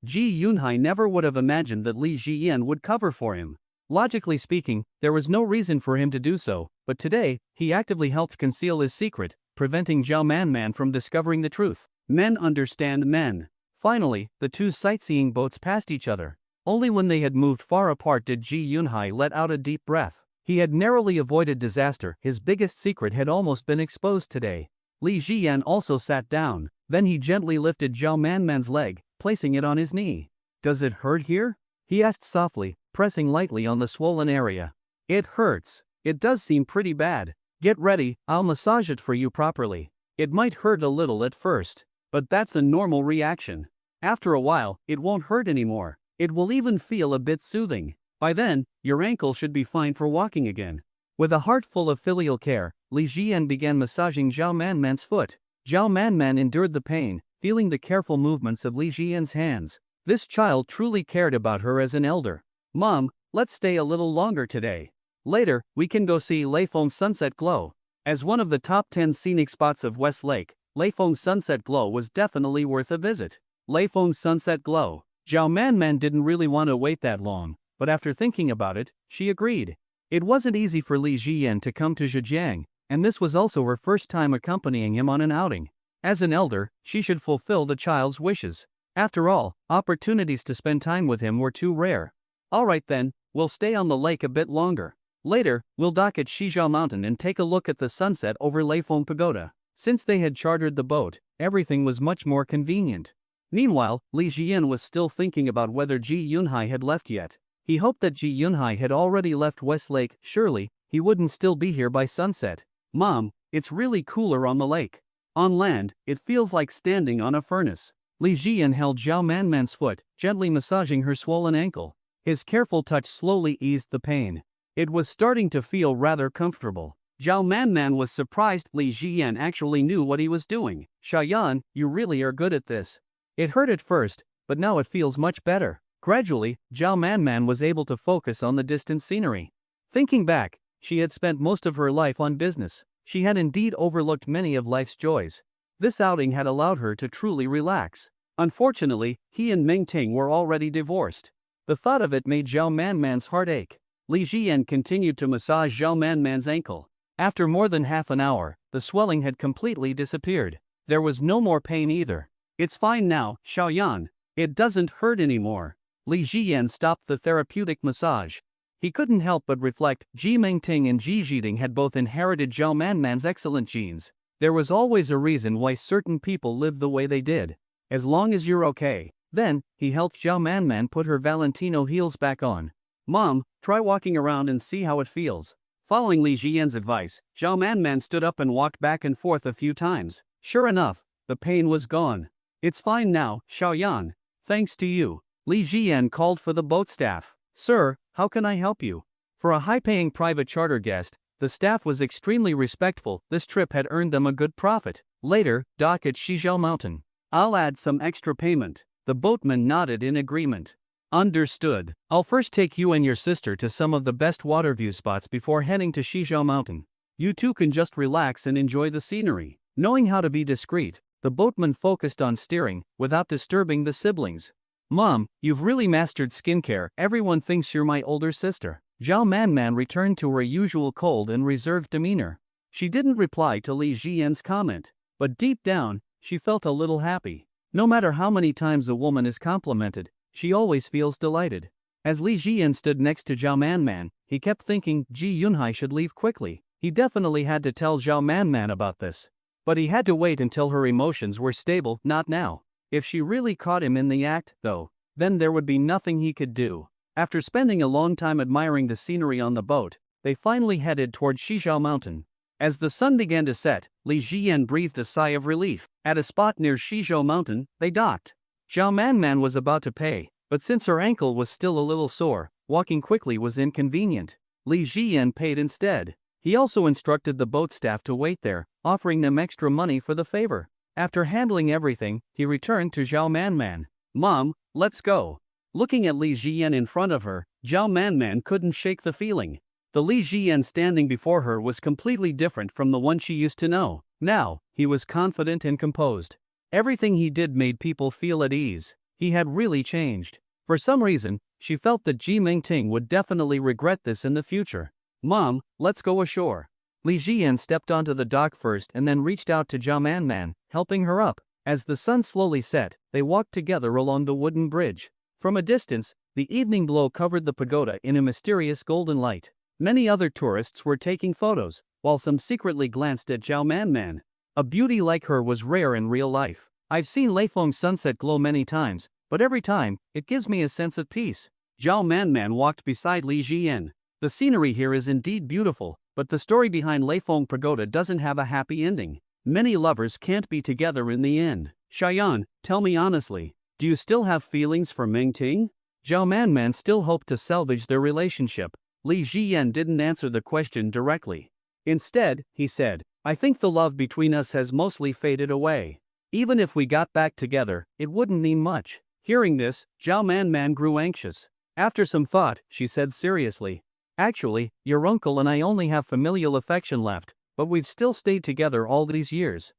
B: Ji Yunhai never would have imagined that Li Jiyan would cover for him. Logically speaking, there was no reason for him to do so, but today, he actively helped conceal his secret, preventing Zhao Manman from discovering the truth. Men understand men. Finally, the two sightseeing boats passed each other. Only when they had moved far apart did Ji Yunhai let out a deep breath. He had narrowly avoided disaster. His biggest secret had almost been exposed today. Li Jiyan also sat down. Then he gently lifted Zhao Manman's leg, placing it on his knee. "Does it hurt here?" he asked softly, pressing lightly on the swollen area. "It hurts. It does seem pretty bad. Get ready, I'll massage it for you properly. It might hurt a little at first, but that's a normal reaction. After a while, it won't hurt anymore. It will even feel a bit soothing. By then, your ankle should be fine for walking again." With a heart full of filial care, Li Jiyan began massaging Zhao Manman's foot. Zhao Manman endured the pain, feeling the careful movements of Li Jiyan's hands. This child truly cared about her as an elder. "Mom, let's stay a little longer today. Later, we can go see Leifeng's sunset glow." As one of the top 10 scenic spots of West Lake, Leifeng's sunset glow was definitely worth a visit. Leifeng's sunset glow. Zhao Manman didn't really want to wait that long, but after thinking about it, she agreed. It wasn't easy for Li Jiyan to come to Zhejiang, and this was also her first time accompanying him on an outing. As an elder, she should fulfill the child's wishes. After all, opportunities to spend time with him were too rare. "All right then, we'll stay on the lake a bit longer. Later, we'll dock at Shizhao Mountain and take a look at the sunset over Leifeng Pagoda." Since they had chartered the boat, everything was much more convenient. Meanwhile, Li Jiyan was still thinking about whether Ji Yunhai had left yet. He hoped that Ji Yunhai had already left West Lake. Surely, he wouldn't still be here by sunset. "Mom, it's really cooler on the lake. On land, it feels like standing on a furnace." Li Jiyan held Zhao Manman's foot, gently massaging her swollen ankle. His careful touch slowly eased the pain. It was starting to feel rather comfortable. Zhao Manman was surprised Li Jian actually knew what he was doing. Xiaoyan, you really are good at this. It hurt at first, but now it feels much better. Gradually, Zhao Manman was able to focus on the distant scenery. Thinking back, she had spent most of her life on business. She had indeed overlooked many of life's joys. This outing had allowed her to truly relax. Unfortunately, he and Meng Ting were already divorced. The thought of it made Zhao Manman's heart ache. Li Jian continued to massage Zhao Manman's ankle. After more than half an hour, the swelling had completely disappeared. There was no more pain either. It's fine now, Xiaoyan. It doesn't hurt anymore. Li Jian stopped the therapeutic massage. He couldn't help but reflect, Ji Mengting and Ji Zhiding had both inherited Zhao Manman's excellent genes. There was always a reason why certain people lived the way they did. As long as you're okay. Then, he helped Zhao Manman put her Valentino heels back on. Mom, try walking around and see how it feels. Following Li Jian's advice, Zhao Manman stood up and walked back and forth a few times. Sure enough, the pain was gone. It's fine now, Xiaoyan. Thanks to you. Li Jian called for the boat staff. Sir, how can I help you? For a high-paying private charter guest, the staff was extremely respectful. This trip had earned them a good profit. Later, dock at Shizhou Mountain. I'll add some extra payment. The boatman nodded in agreement. Understood. I'll first take you and your sister to some of the best water view spots before heading to Shizhou Mountain. You two can just relax and enjoy the scenery. Knowing how to be discreet, the boatman focused on steering, without disturbing the siblings. Mom, you've really mastered skincare. Everyone thinks you're my older sister. Zhao Manman returned to her usual cold and reserved demeanor. She didn't reply to Li Jian's comment, but deep down, she felt a little happy. No matter how many times a woman is complimented, she always feels delighted. As Li Jian stood next to Zhao Manman, he kept thinking Ji Yunhai should leave quickly. He definitely had to tell Zhao Manman about this. But he had to wait until her emotions were stable, not now. If she really caught him in the act, though, then there would be nothing he could do. After spending a long time admiring the scenery on the boat, they finally headed toward Shizhou Mountain. As the sun began to set, Li Jian breathed a sigh of relief. At a spot near Shizhou Mountain, they docked. Zhao Manman was about to pay, but since her ankle was still a little sore, walking quickly was inconvenient. Li Jian paid instead. He also instructed the boat staff to wait there, offering them extra money for the favor. After handling everything, he returned to Zhao Manman. Mom, let's go. Looking at Li Jian in front of her, Zhao Manman couldn't shake the feeling. The Li Jian standing before her was completely different from the one she used to know. Now, he was confident and composed. Everything he did made people feel at ease. He had really changed. For some reason, she felt that Ji Mengting would definitely regret this in the future. Mom, let's go ashore. Li Jian stepped onto the dock first and then reached out to Zhao Manman, helping her up. As the sun slowly set, they walked together along the wooden bridge. From a distance, the evening glow covered the pagoda in a mysterious golden light. Many other tourists were taking photos, while some secretly glanced at Zhao Manman. A beauty like her was rare in real life. I've seen Leifeng's sunset glow many times, but every time, it gives me a sense of peace. Zhao Manman walked beside Li Jian. The scenery here is indeed beautiful, but the story behind Leifeng Pagoda doesn't have a happy ending. Many lovers can't be together in the end. Xiaoyan, tell me honestly, do you still have feelings for Mengting? Zhao Manman still hoped to salvage their relationship. Li Jian didn't answer the question directly. Instead, he said, I think the love between us has mostly faded away. Even if we got back together, it wouldn't mean much. Hearing this, Zhao Manman grew anxious. After some thought, she said seriously, actually, your uncle and I only have familial affection left, but we've still stayed together all these years.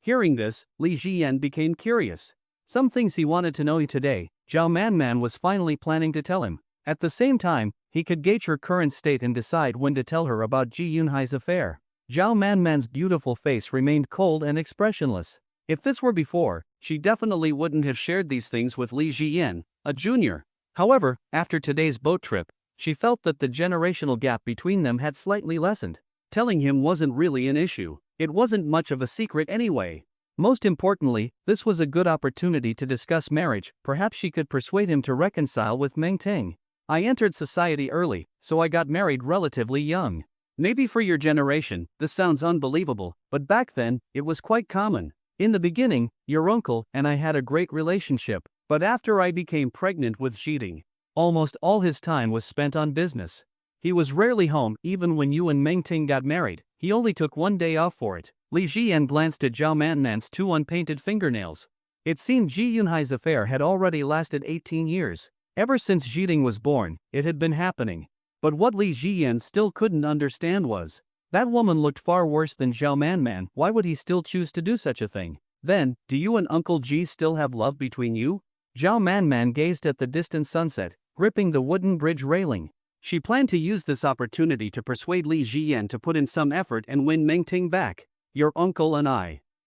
B: Hearing this, Li Jian became curious. Some things he wanted to know today, Zhao Manman was finally planning to tell him. At the same time, he could gauge her current state and decide when to tell her about Ji Yunhai's affair. Zhao Manman's beautiful face remained cold and expressionless. If this were before, she definitely wouldn't have shared these things with Li Jian, a junior. However, after today's boat trip, she felt that the generational gap between them had slightly lessened. Telling him wasn't really an issue. It wasn't much of a secret anyway. Most importantly, this was a good opportunity to discuss marriage. Perhaps she could persuade him to reconcile with Mengting. I entered society early, so I got married relatively young. Maybe for your generation, this sounds unbelievable, but back then, it was quite common. In the beginning, your uncle and I had a great relationship, but after I became pregnant with Zhiding, Almost all his time was spent on business. He was rarely home even when you and Meng Ting got married. He only took one day off for it. Li Jian glanced at Zhao Manman's two unpainted fingernails. It seemed Ji Yunhai's affair had already lasted 18 years. Ever since Jiding was born, it had been happening. But what Li Jian still couldn't understand was, that woman looked far worse than Zhao Manman. Why would he still choose to do such a thing? Then, do you and Uncle Ji still have love between you? Zhao Manman gazed at the distant sunset, gripping the wooden bridge railing. She planned to use this opportunity to persuade Li Jian to put in some effort and win Meng Ting back. Your uncle and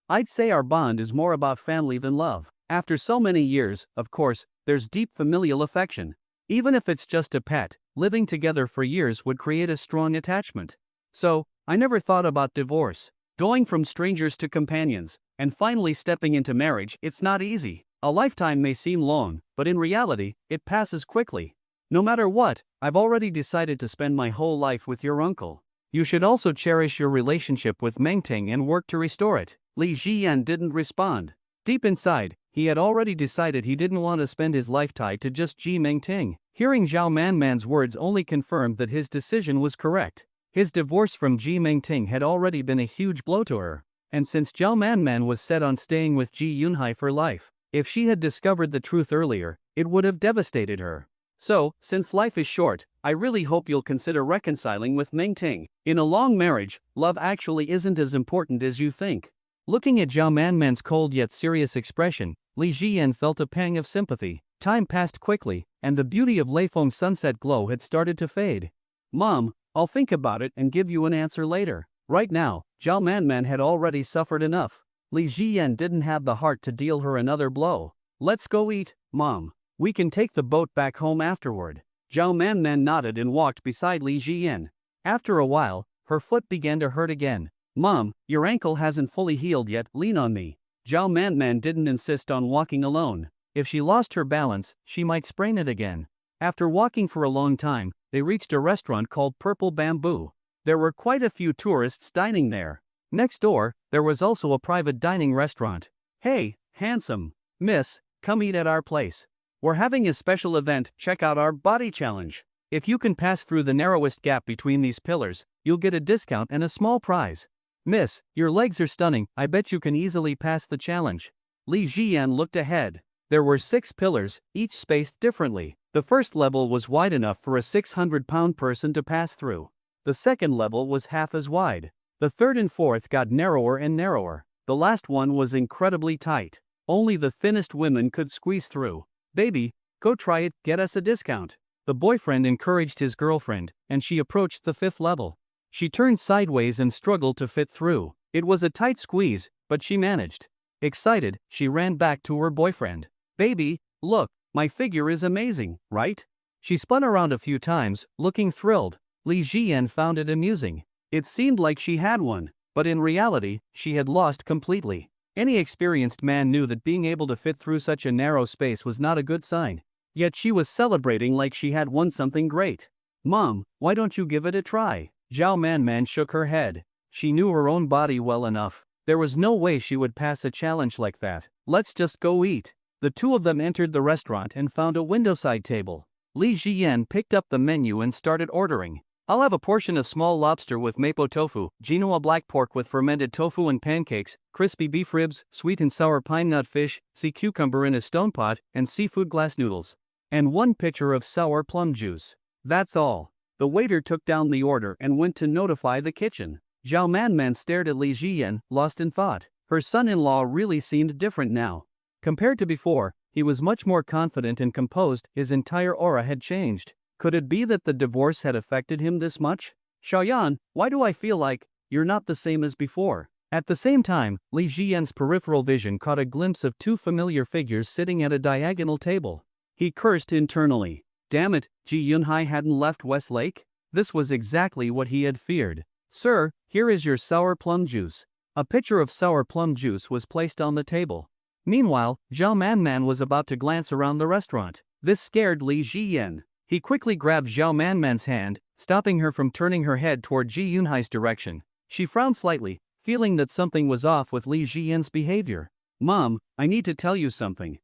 B: I'd say our bond is more about family than love. After so many years, of course, there's deep familial affection. Even if it's just a pet, living together for years would create a strong attachment. So, I never thought about divorce. Going from strangers to companions, and finally stepping into marriage, it's not easy. A lifetime may seem long, but in reality, it passes quickly. No matter what, I've already decided to spend my whole life with your uncle. You should also cherish your relationship with Meng Ting and work to restore it. Li Jian didn't respond. Deep inside, he had already decided he didn't want to spend his life tied to just Ji Meng Ting. Hearing Zhao Manman's words only confirmed that his decision was correct. His divorce from Ji Meng Ting had already been a huge blow to her. And since Zhao Manman was set on staying with Ji Yunhai for life, if she had discovered the truth earlier, it would have devastated her. So, since life is short, I really hope you'll consider reconciling with Meng Ting. In a long marriage, love actually isn't as important as you think. Looking at Zhao Manman's cold yet serious expression, Li Jian felt a pang of sympathy. Time passed quickly, and the beauty of Leifeng's sunset glow had started to fade. Mom, I'll think about it and give you an answer later. Right now, Zhao Manman had already suffered enough. Li Jian didn't have the heart to deal her another blow. Let's go eat, Mom. We can take the boat back home afterward. Zhao Manman nodded and walked beside Li Jian. After a while, her foot began to hurt again. Mom, your ankle hasn't fully healed yet, lean on me. Zhao Manman didn't insist on walking alone. If she lost her balance, she might sprain it again. After walking for a long time, they reached a restaurant called Purple Bamboo. There were quite a few tourists dining there. Next door, there was also a private dining restaurant. Hey, handsome miss, come eat at our place. We're having a special event, check out our body challenge. If you can pass through the narrowest gap between these pillars, you'll get a discount and a small prize. Miss, your legs are stunning, I bet you can easily pass the challenge. Li Jian looked ahead. There were 6 pillars, each spaced differently. The first level was wide enough for a 600-pound person to pass through. The second level was half as wide. The third and fourth got narrower and narrower. The last one was incredibly tight. Only the thinnest women could squeeze through. Baby, go try it, get us a discount. The boyfriend encouraged his girlfriend, and she approached the 5th level. She turned sideways and struggled to fit through. It was a tight squeeze, but she managed. Excited, she ran back to her boyfriend. Baby, look, my figure is amazing, right? She spun around a few times, looking thrilled. Li Jian found it amusing. It seemed like she had one, but in reality, she had lost completely. Any experienced man knew that being able to fit through such a narrow space was not a good sign. Yet she was celebrating like she had won something great. Mom, why don't you give it a try? Zhao Manman shook her head. She knew her own body well enough. There was no way she would pass a challenge like that. Let's just go eat. The two of them entered the restaurant and found a windowside table. Li Jian picked up the menu and started ordering. I'll have a portion of small lobster with mapo tofu, Genoa black pork with fermented tofu and pancakes, crispy beef ribs, sweet and sour pine nut fish, sea cucumber in a stone pot, and seafood glass noodles. And 1 pitcher of sour plum juice. That's all. The waiter took down the order and went to notify the kitchen. Zhao Manman stared at Li Jian, lost in thought. Her son-in-law really seemed different now. Compared to before, he was much more confident and composed, his entire aura had changed. Could it be that the divorce had affected him this much? Xiaoyan, why do I feel like you're not the same as before? At the same time, Li Jian's peripheral vision caught a glimpse of 2 familiar figures sitting at a diagonal table. He cursed internally. Damn it, Ji Yunhai hadn't left Westlake? This was exactly what he had feared. Sir, here is your sour plum juice. A pitcher of sour plum juice was placed on the table. Meanwhile, Zhao Manman was about to glance around the restaurant. This scared Li Jian. He quickly grabbed Zhao Manman's hand, stopping her from turning her head toward Ji Yunhai's direction. She frowned slightly, feeling that something was off with Li Jian's behavior. Mom, I need to tell you something.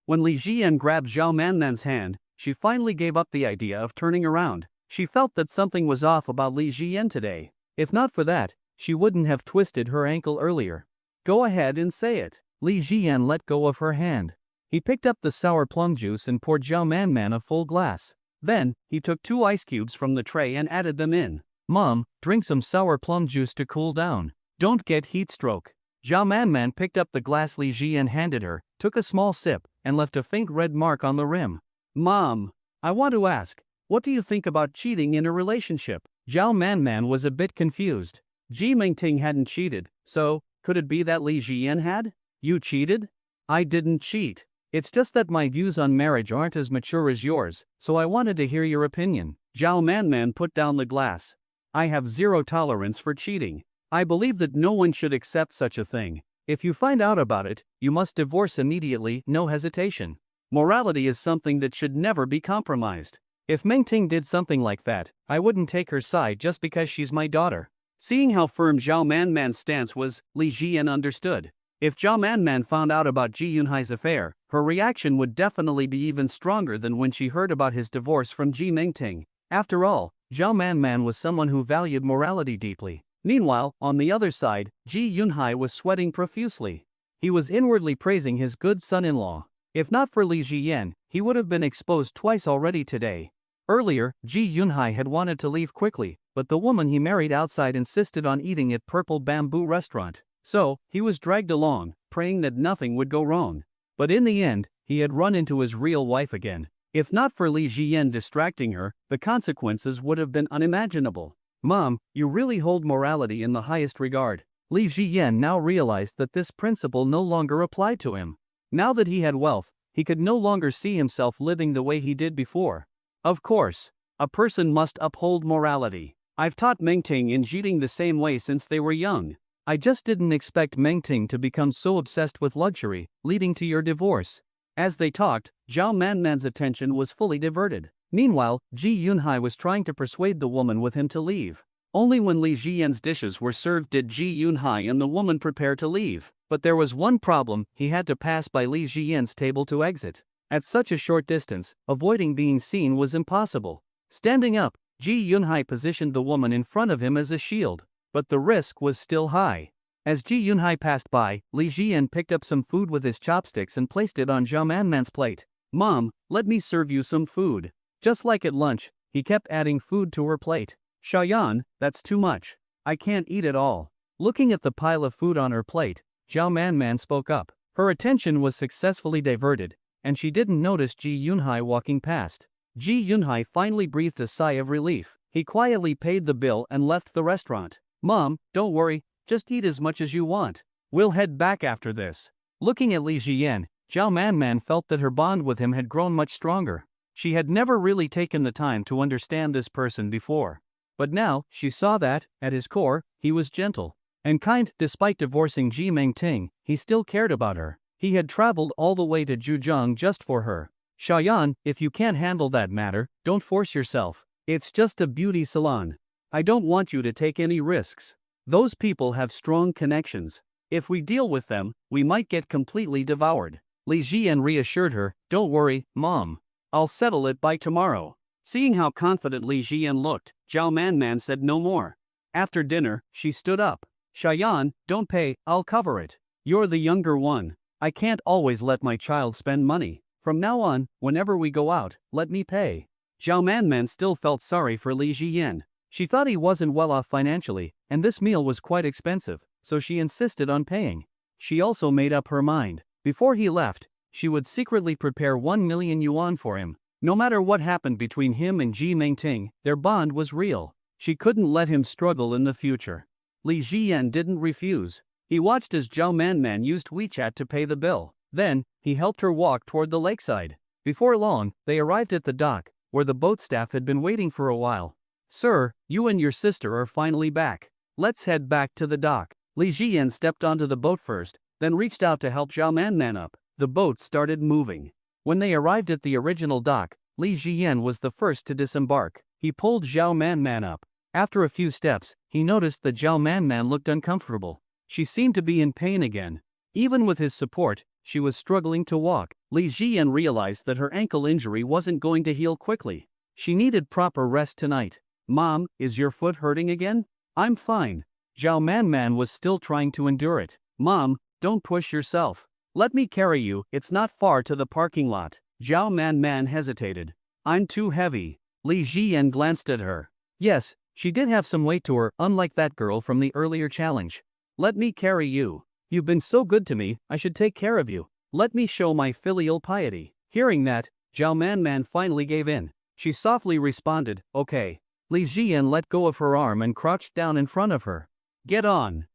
B: When Li Jian grabbed Zhao Manman's hand, she finally gave up the idea of turning around. She felt that something was off about Li Jian today. If not for that, she wouldn't have twisted her ankle earlier. Go ahead and say it. Li Jian let go of her hand. He picked up the sour plum juice and poured Zhao Manman a full glass. Then, he took 2 ice cubes from the tray and added them in. Mom, drink some sour plum juice to cool down. Don't get heat stroke. Zhao Manman picked up the glass Li Jian handed her, took a small sip, and left a faint red mark on the rim. Mom, I want to ask, what do you think about cheating in a relationship? Zhao Manman was a bit confused. Ji Mingting hadn't cheated, so, could it be that Li Jian had? You cheated? I didn't cheat. It's just that my views on marriage aren't as mature as yours, so I wanted to hear your opinion. Zhao Manman put down the glass. I have zero tolerance for cheating. I believe that no one should accept such a thing. If you find out about it, you must divorce immediately, no hesitation. Morality is something that should never be compromised. If Mingting did something like that, I wouldn't take her side just because she's my daughter. Seeing how firm Zhao Manman's stance was, Li Jian understood. If Zhao Manman found out about Ji Yunhai's affair, her reaction would definitely be even stronger than when she heard about his divorce from Ji Mingting. After all, Zhao Manman was someone who valued morality deeply. Meanwhile, on the other side, Ji Yunhai was sweating profusely. He was inwardly praising his good son-in-law. If not for Li Jian, he would have been exposed twice already today. Earlier, Ji Yunhai had wanted to leave quickly, but the woman he married outside insisted on eating at Purple Bamboo Restaurant. So, he was dragged along, praying that nothing would go wrong. But in the end, he had run into his real wife again. If not for Li Jian distracting her, the consequences would have been unimaginable. Mom, you really hold morality in the highest regard. Li Jian now realized that this principle no longer applied to him. Now that he had wealth, he could no longer see himself living the way he did before. Of course, a person must uphold morality. I've taught Mingting and Jiting the same way since they were young. I just didn't expect Mingting to become so obsessed with luxury, leading to your divorce. As they talked, Zhao Manman's attention was fully diverted. Meanwhile, Ji Yunhai was trying to persuade the woman with him to leave. Only when Li Jian's dishes were served did Ji Yunhai and the woman prepare to leave. But there was one problem: he had to pass by Li Jian's table to exit. At such a short distance, avoiding being seen was impossible. Standing up, Ji Yunhai positioned the woman in front of him as a shield. But the risk was still high. As Ji Yunhai passed by, Li Jian picked up some food with his chopsticks and placed it on Zhao Manman's plate. Mom, let me serve you some food. Just like at lunch, he kept adding food to her plate. Shaoyan, that's too much. I can't eat it all. Looking at the pile of food on her plate, Zhao Manman spoke up. Her attention was successfully diverted, and she didn't notice Ji Yunhai walking past. Ji Yunhai finally breathed a sigh of relief. He quietly paid the bill and left the restaurant. Mom, don't worry, just eat as much as you want. We'll head back after this. Looking at Li Jian, Zhao Manman felt that her bond with him had grown much stronger. She had never really taken the time to understand this person before. But now, she saw that, at his core, he was gentle and kind. Despite divorcing Ji Mingting, he still cared about her. He had traveled all the way to Zhujiang just for her. Shaoyan, if you can't handle that matter, don't force yourself. It's just a beauty salon. I don't want you to take any risks. Those people have strong connections. If we deal with them, we might get completely devoured. Li Jian reassured her, don't worry, Mom. I'll settle it by tomorrow. Seeing how confident Li Jian looked, Zhao Manman said no more. After dinner, she stood up. Shaoyan, don't pay, I'll cover it. You're the younger one. I can't always let my child spend money. From now on, whenever we go out, let me pay. Zhao Manman still felt sorry for Li Jian. She thought he wasn't well off financially, and this meal was quite expensive, so she insisted on paying. She also made up her mind. Before he left, she would secretly prepare 1 million yuan for him. No matter what happened between him and Ji Mingting, their bond was real. She couldn't let him struggle in the future. Li Jian didn't refuse. He watched as Zhao Manman used WeChat to pay the bill. Then, he helped her walk toward the lakeside. Before long, they arrived at the dock, where the boat staff had been waiting for a while. Sir, you and your sister are finally back. Let's head back to the dock. Li Jian stepped onto the boat first, then reached out to help Zhao Manman up. The boat started moving. When they arrived at the original dock, Li Jian was the first to disembark. He pulled Zhao Manman up. After a few steps, he noticed that Zhao Manman looked uncomfortable. She seemed to be in pain again. Even with his support, she was struggling to walk. Li Jian realized that her ankle injury wasn't going to heal quickly. She needed proper rest tonight. Mom, is your foot hurting again? I'm fine. Zhao Man was still trying to endure it. Mom, don't push yourself. Let me carry you, it's not far to the parking lot. Zhao Man hesitated. I'm too heavy. Li Jian glanced at her. Yes, she did have some weight to her, unlike that girl from the earlier challenge. Let me carry you. You've been so good to me, I should take care of you. Let me show my filial piety. Hearing that, Zhao Man finally gave in. She softly responded, okay. Li Jian let go of her arm and crouched down in front of her. Get on.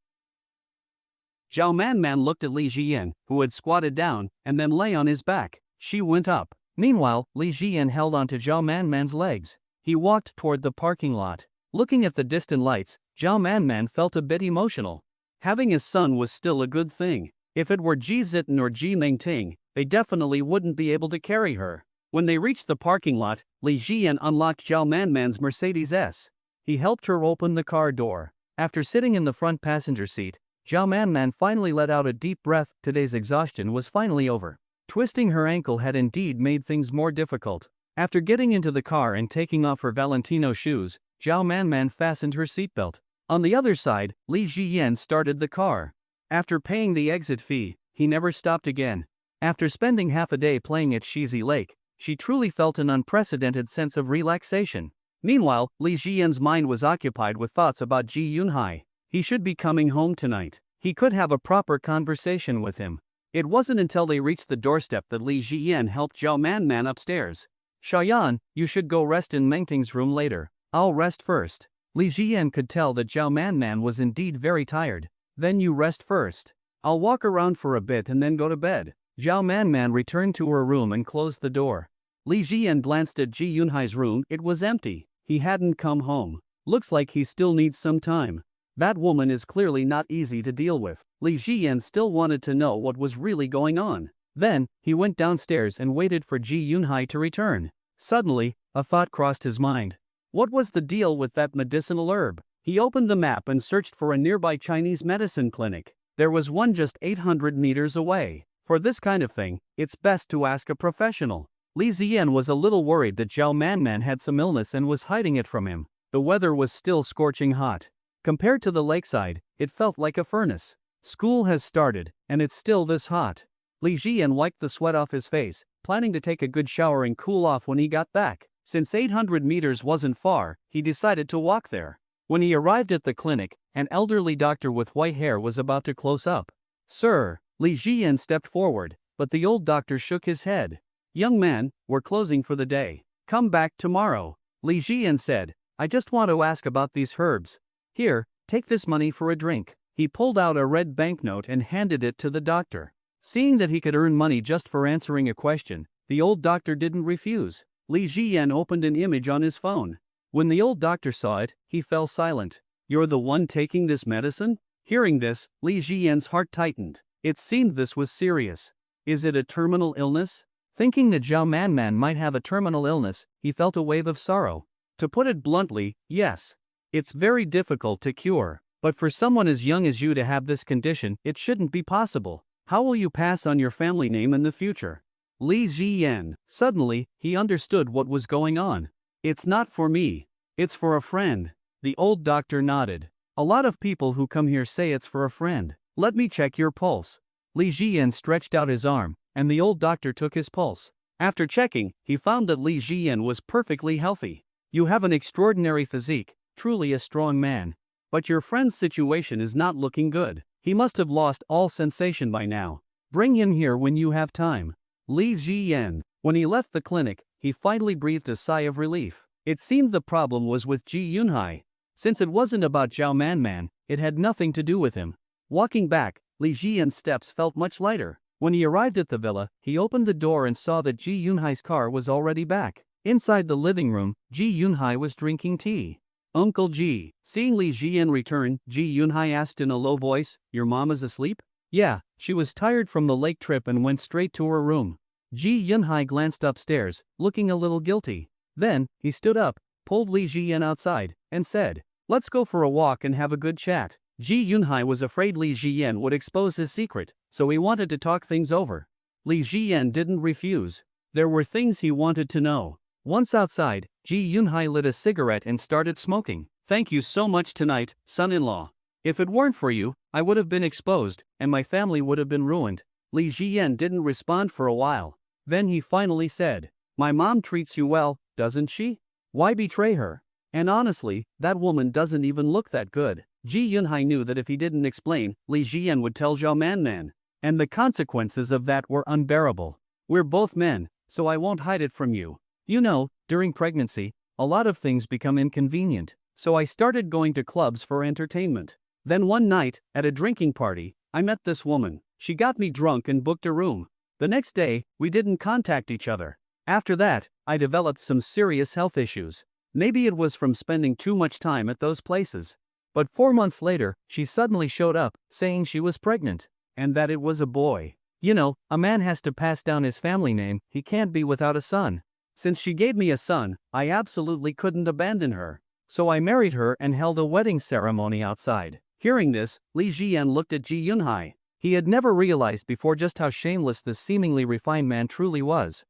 B: Zhao Man looked at Li Jian, who had squatted down, and then lay on his back. She went up. Meanwhile, Li Jian held onto Zhao Man's legs. He walked toward the parking lot. Looking at the distant lights, Zhao Man felt a bit emotional. Having his son was still a good thing. If it were Ji Zitten or Ji Mingting, they definitely wouldn't be able to carry her. When they reached the parking lot, Li Jian unlocked Zhao Man's Mercedes S. He helped her open the car door. After sitting in the front passenger seat, Zhao Man finally let out a deep breath. Today's exhaustion was finally over. Twisting her ankle had indeed made things more difficult. After getting into the car and taking off her Valentino shoes, Zhao Man fastened her seatbelt. On the other side, Li Jian started the car. After paying the exit fee, he never stopped again. After spending half a day playing at Shizi Lake, she truly felt an unprecedented sense of relaxation. Meanwhile, Li Jian's mind was occupied with thoughts about Ji Yunhai. He should be coming home tonight. He could have a proper conversation with him. It wasn't until they reached the doorstep that Li Jian helped Zhao Man upstairs. Shayan, you should go rest in Mengting's room later. I'll rest first. Li Jian could tell that Zhao Man was indeed very tired. Then you rest first. I'll walk around for a bit and then go to bed. Zhao Man returned to her room and closed the door. Li Jian glanced at Ji Yunhai's room. It was empty. He hadn't come home. Looks like he still needs some time. That woman is clearly not easy to deal with. Li Jian still wanted to know what was really going on. Then, he went downstairs and waited for Ji Yunhai to return. Suddenly, a thought crossed his mind. What was the deal with that medicinal herb? He opened the map and searched for a nearby Chinese medicine clinic. There was one just 800 meters away. For this kind of thing, it's best to ask a professional. Li Ziyan was a little worried that Zhao Man had some illness and was hiding it from him. The weather was still scorching hot. Compared to the lakeside, it felt like a furnace. School has started, and it's still this hot. Li Jian wiped the sweat off his face, planning to take a good shower and cool off when he got back. Since 800 meters wasn't far, he decided to walk there. When he arrived at the clinic, an elderly doctor with white hair was about to close up. Sir, Li Jian stepped forward, but the old doctor shook his head. Young man, we're closing for the day. Come back tomorrow. Li Jian said, I just want to ask about these herbs. Here, take this money for a drink. He pulled out a red banknote and handed it to the doctor. Seeing that he could earn money just for answering a question, the old doctor didn't refuse. Li Jian opened an image on his phone. When the old doctor saw it, he fell silent. You're the one taking this medicine? Hearing this, Li Jian's heart tightened. It seemed this was serious. Is it a terminal illness? Thinking that Zhao Man might have a terminal illness, he felt a wave of sorrow. To put it bluntly, yes. It's very difficult to cure. But for someone as young as you to have this condition, it shouldn't be possible. How will you pass on your family name in the future? Li Ziyan. Suddenly, he understood what was going on. It's not for me. It's for a friend. The old doctor nodded. A lot of people who come here say it's for a friend. Let me check your pulse. Li Jian stretched out his arm, and the old doctor took his pulse. After checking, he found that Li Jian was perfectly healthy. You have an extraordinary physique, truly a strong man. But your friend's situation is not looking good. He must have lost all sensation by now. Bring him here when you have time. Li Jian. When he left the clinic, he finally breathed a sigh of relief. It seemed the problem was with Ji Yunhai. Since it wasn't about Zhao Man, it had nothing to do with him. Walking back, Li Jian's steps felt much lighter. When he arrived at the villa, he opened the door and saw that Ji Yunhai's car was already back. Inside the living room, Ji Yunhai was drinking tea. Uncle Ji. Seeing Li Jian return, Ji Yunhai asked in a low voice, Your mom is asleep? Yeah, she was tired from the lake trip and went straight to her room. Ji Yunhai glanced upstairs, looking a little guilty. Then, he stood up, pulled Li Jian outside, and said, Let's go for a walk and have a good chat. Ji Yunhai was afraid Li Jian would expose his secret, so he wanted to talk things over. Li Jian didn't refuse. There were things he wanted to know. Once outside, Ji Yunhai lit a cigarette and started smoking. "Thank you so much tonight, son-in-law. If it weren't for you, I would have been exposed, and my family would have been ruined." Li Jian didn't respond for a while. Then he finally said, "My mom treats you well, doesn't she? Why betray her? And honestly, that woman doesn't even look that good." Ji Yunhai knew that if he didn't explain, Li Jian would tell Zhao Manman. And the consequences of that were unbearable. "We're both men, so I won't hide it from you. You know, during pregnancy, a lot of things become inconvenient, so I started going to clubs for entertainment. Then one night, at a drinking party, I met this woman. She got me drunk and booked a room. The next day, we didn't contact each other. After that, I developed some serious health issues. Maybe it was from spending too much time at those places. But 4 months later, she suddenly showed up, saying she was pregnant. And that it was a boy. You know, a man has to pass down his family name, he can't be without a son. Since she gave me a son, I absolutely couldn't abandon her. So I married her and held a wedding ceremony outside." Hearing this, Li Jian looked at Ji Yunhai. He had never realized before just how shameless this seemingly refined man truly was.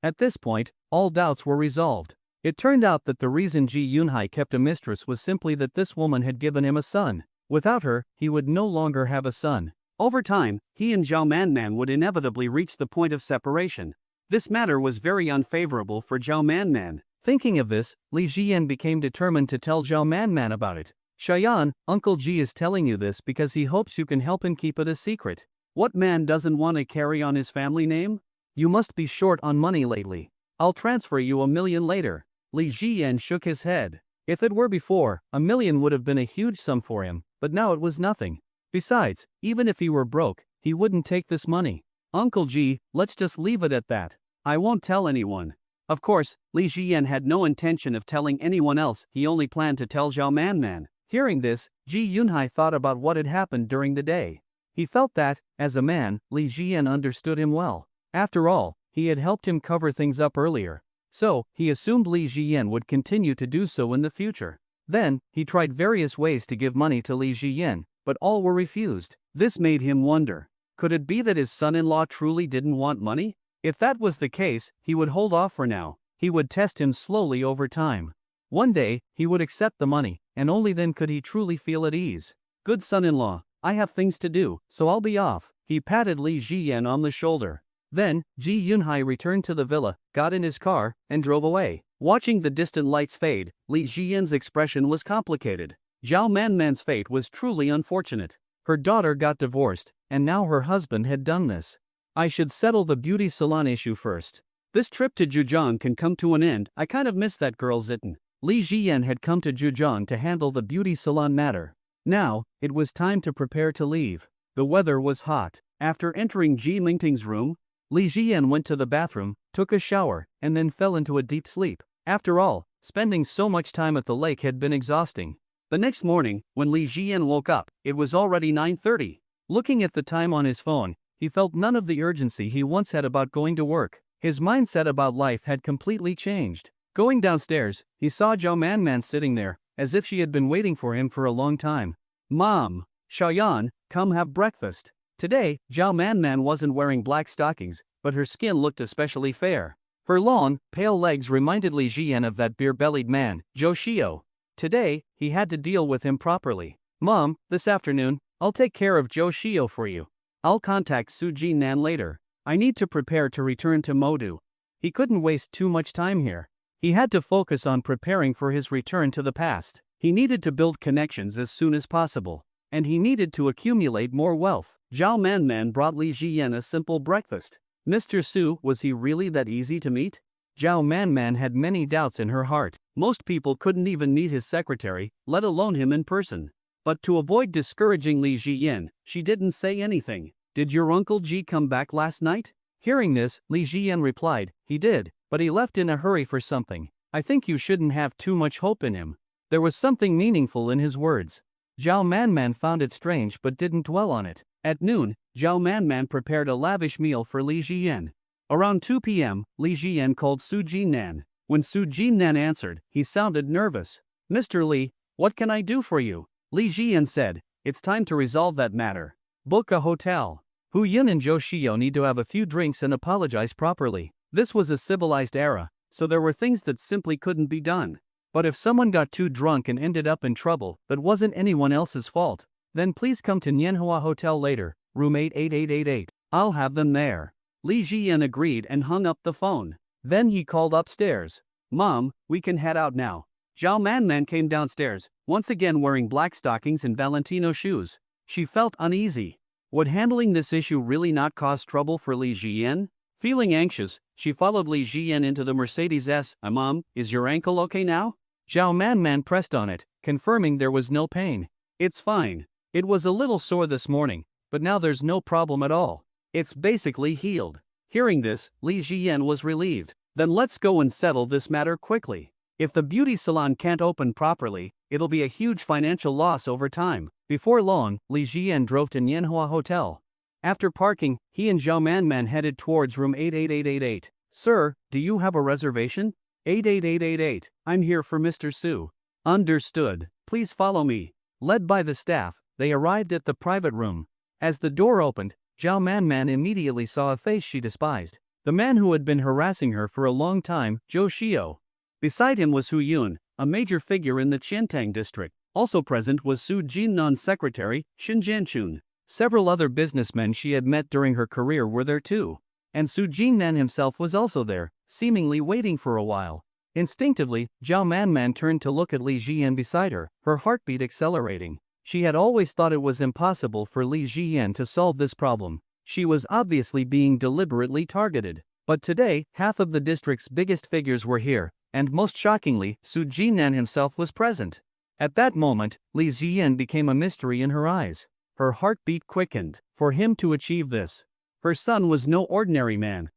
B: At this point, all doubts were resolved. It turned out that the reason Ji Yunhai kept a mistress was simply that this woman had given him a son. Without her, he would no longer have a son. Over time, he and Zhao Manman would inevitably reach the point of separation. This matter was very unfavorable for Zhao Manman. Thinking of this, Li Jian became determined to tell Zhao Manman about it. "Shayan, Uncle Ji is telling you this because he hopes you can help him keep it a secret. What man doesn't want to carry on his family name? You must be short on money lately. I'll transfer you $1 million later." Li Jian shook his head. If it were before, $1 million would have been a huge sum for him, but now it was nothing. Besides, even if he were broke, he wouldn't take this money. "Uncle Ji, let's just leave it at that. I won't tell anyone." Of course, Li Jian had no intention of telling anyone else, he only planned to tell Zhao Manman. Hearing this, Ji Yunhai thought about what had happened during the day. He felt that, as a man, Li Jian understood him well. After all, he had helped him cover things up earlier. So, he assumed Li Jian would continue to do so in the future. Then, he tried various ways to give money to Li Jian, but all were refused. This made him wonder. Could it be that his son-in-law truly didn't want money? If that was the case, he would hold off for now. He would test him slowly over time. One day, he would accept the money, and only then could he truly feel at ease. "Good son-in-law, I have things to do, so I'll be off." He patted Li Jian on the shoulder. Then, Ji Yunhai returned to the villa, got in his car, and drove away. Watching the distant lights fade, Li Jian's expression was complicated. Zhao Manman's fate was truly unfortunate. Her daughter got divorced, and now her husband had done this. "I should settle the beauty salon issue first. This trip to Zhejiang can come to an end. I kind of miss that girl Zitten." Li Jian had come to Zhejiang to handle the beauty salon matter. Now, it was time to prepare to leave. The weather was hot. After entering Ji Mingting's room, Li Jian went to the bathroom, took a shower, and then fell into a deep sleep. After all, spending so much time at the lake had been exhausting. The next morning, when Li Jian woke up, it was already 9:30. Looking at the time on his phone, he felt none of the urgency he once had about going to work. His mindset about life had completely changed. Going downstairs, he saw Zhao Manman sitting there, as if she had been waiting for him for a long time. "Mom, Shayan, come have breakfast." Today, Zhao Manman wasn't wearing black stockings, but her skin looked especially fair. Her long, pale legs reminded Li Jian of that beer-bellied man, Zhou Xiao. Today, he had to deal with him properly. "Mom, this afternoon, I'll take care of Zhou Xiao for you. I'll contact Su Jinan later. I need to prepare to return to Modu." He couldn't waste too much time here. He had to focus on preparing for his return to the past. He needed to build connections as soon as possible. And he needed to accumulate more wealth. Zhao Manman brought Li Jian a simple breakfast. Mr. Su, was he really that easy to meet? Zhao Manman had many doubts in her heart. Most people couldn't even meet his secretary, let alone him in person. But to avoid discouraging Li Jian, she didn't say anything. "Did your Uncle Ji come back last night?" Hearing this, Li Jian replied, "He did, but he left in a hurry for something. I think you shouldn't have too much hope in him." There was something meaningful in his words. Zhao Manman found it strange but didn't dwell on it. At noon, Zhao Manman prepared a lavish meal for Li Jian. Around 2 p.m., Li Jian called Su Jinan. When Su Jinan answered, he sounded nervous. "Mr. Li, what can I do for you?" Li Jian said, "It's time to resolve that matter. Book a hotel." Hu Yun and Zhou Shio need to have a few drinks and apologize properly. This was a civilized era, so there were things that simply couldn't be done. But if someone got too drunk and ended up in trouble, that wasn't anyone else's fault. Then please come to Manhwa Hotel later, room 88888. I'll have them there. Li Jian agreed and hung up the phone. Then he called upstairs. Mom, we can head out now. Zhao Manman came downstairs, once again wearing black stockings and Valentino shoes. She felt uneasy. Would handling this issue really not cause trouble for Li Jian? Feeling anxious, she followed Li Jian into the Mercedes S. Mom, is your ankle okay now? Zhao Manman pressed on it, confirming there was no pain. It's fine. It was a little sore this morning, but now there's no problem at all. It's basically healed. Hearing this, Li Jian was relieved. Then let's go and settle this matter quickly. If the beauty salon can't open properly, it'll be a huge financial loss over time. Before long, Li Jian drove to Nianhua Hotel. After parking, he and Zhao Manman headed towards room 88888. Sir, do you have a reservation? 88888. I'm here for Mr. Su. Understood. Please follow me. Led by the staff, they arrived at the private room. As the door opened, Zhao Manman immediately saw a face she despised. The man who had been harassing her for a long time, Zhou Shio. Beside him was Hu Yun, a major figure in the Qiantang district. Also present was Su Jinnan's secretary, Xin Jianchun. Several other businessmen she had met during her career were there too. And Su Jinnan himself was also there, seemingly waiting for a while. Instinctively, Zhao Manman turned to look at Li Jian beside her, her heartbeat accelerating. She had always thought it was impossible for Li Jian to solve this problem. She was obviously being deliberately targeted. But today, half of the district's biggest figures were here, and most shockingly, Su Jinnan himself was present. At that moment, Li Jian became a mystery in her eyes. Her heartbeat quickened. For him to achieve this, her son was no ordinary man.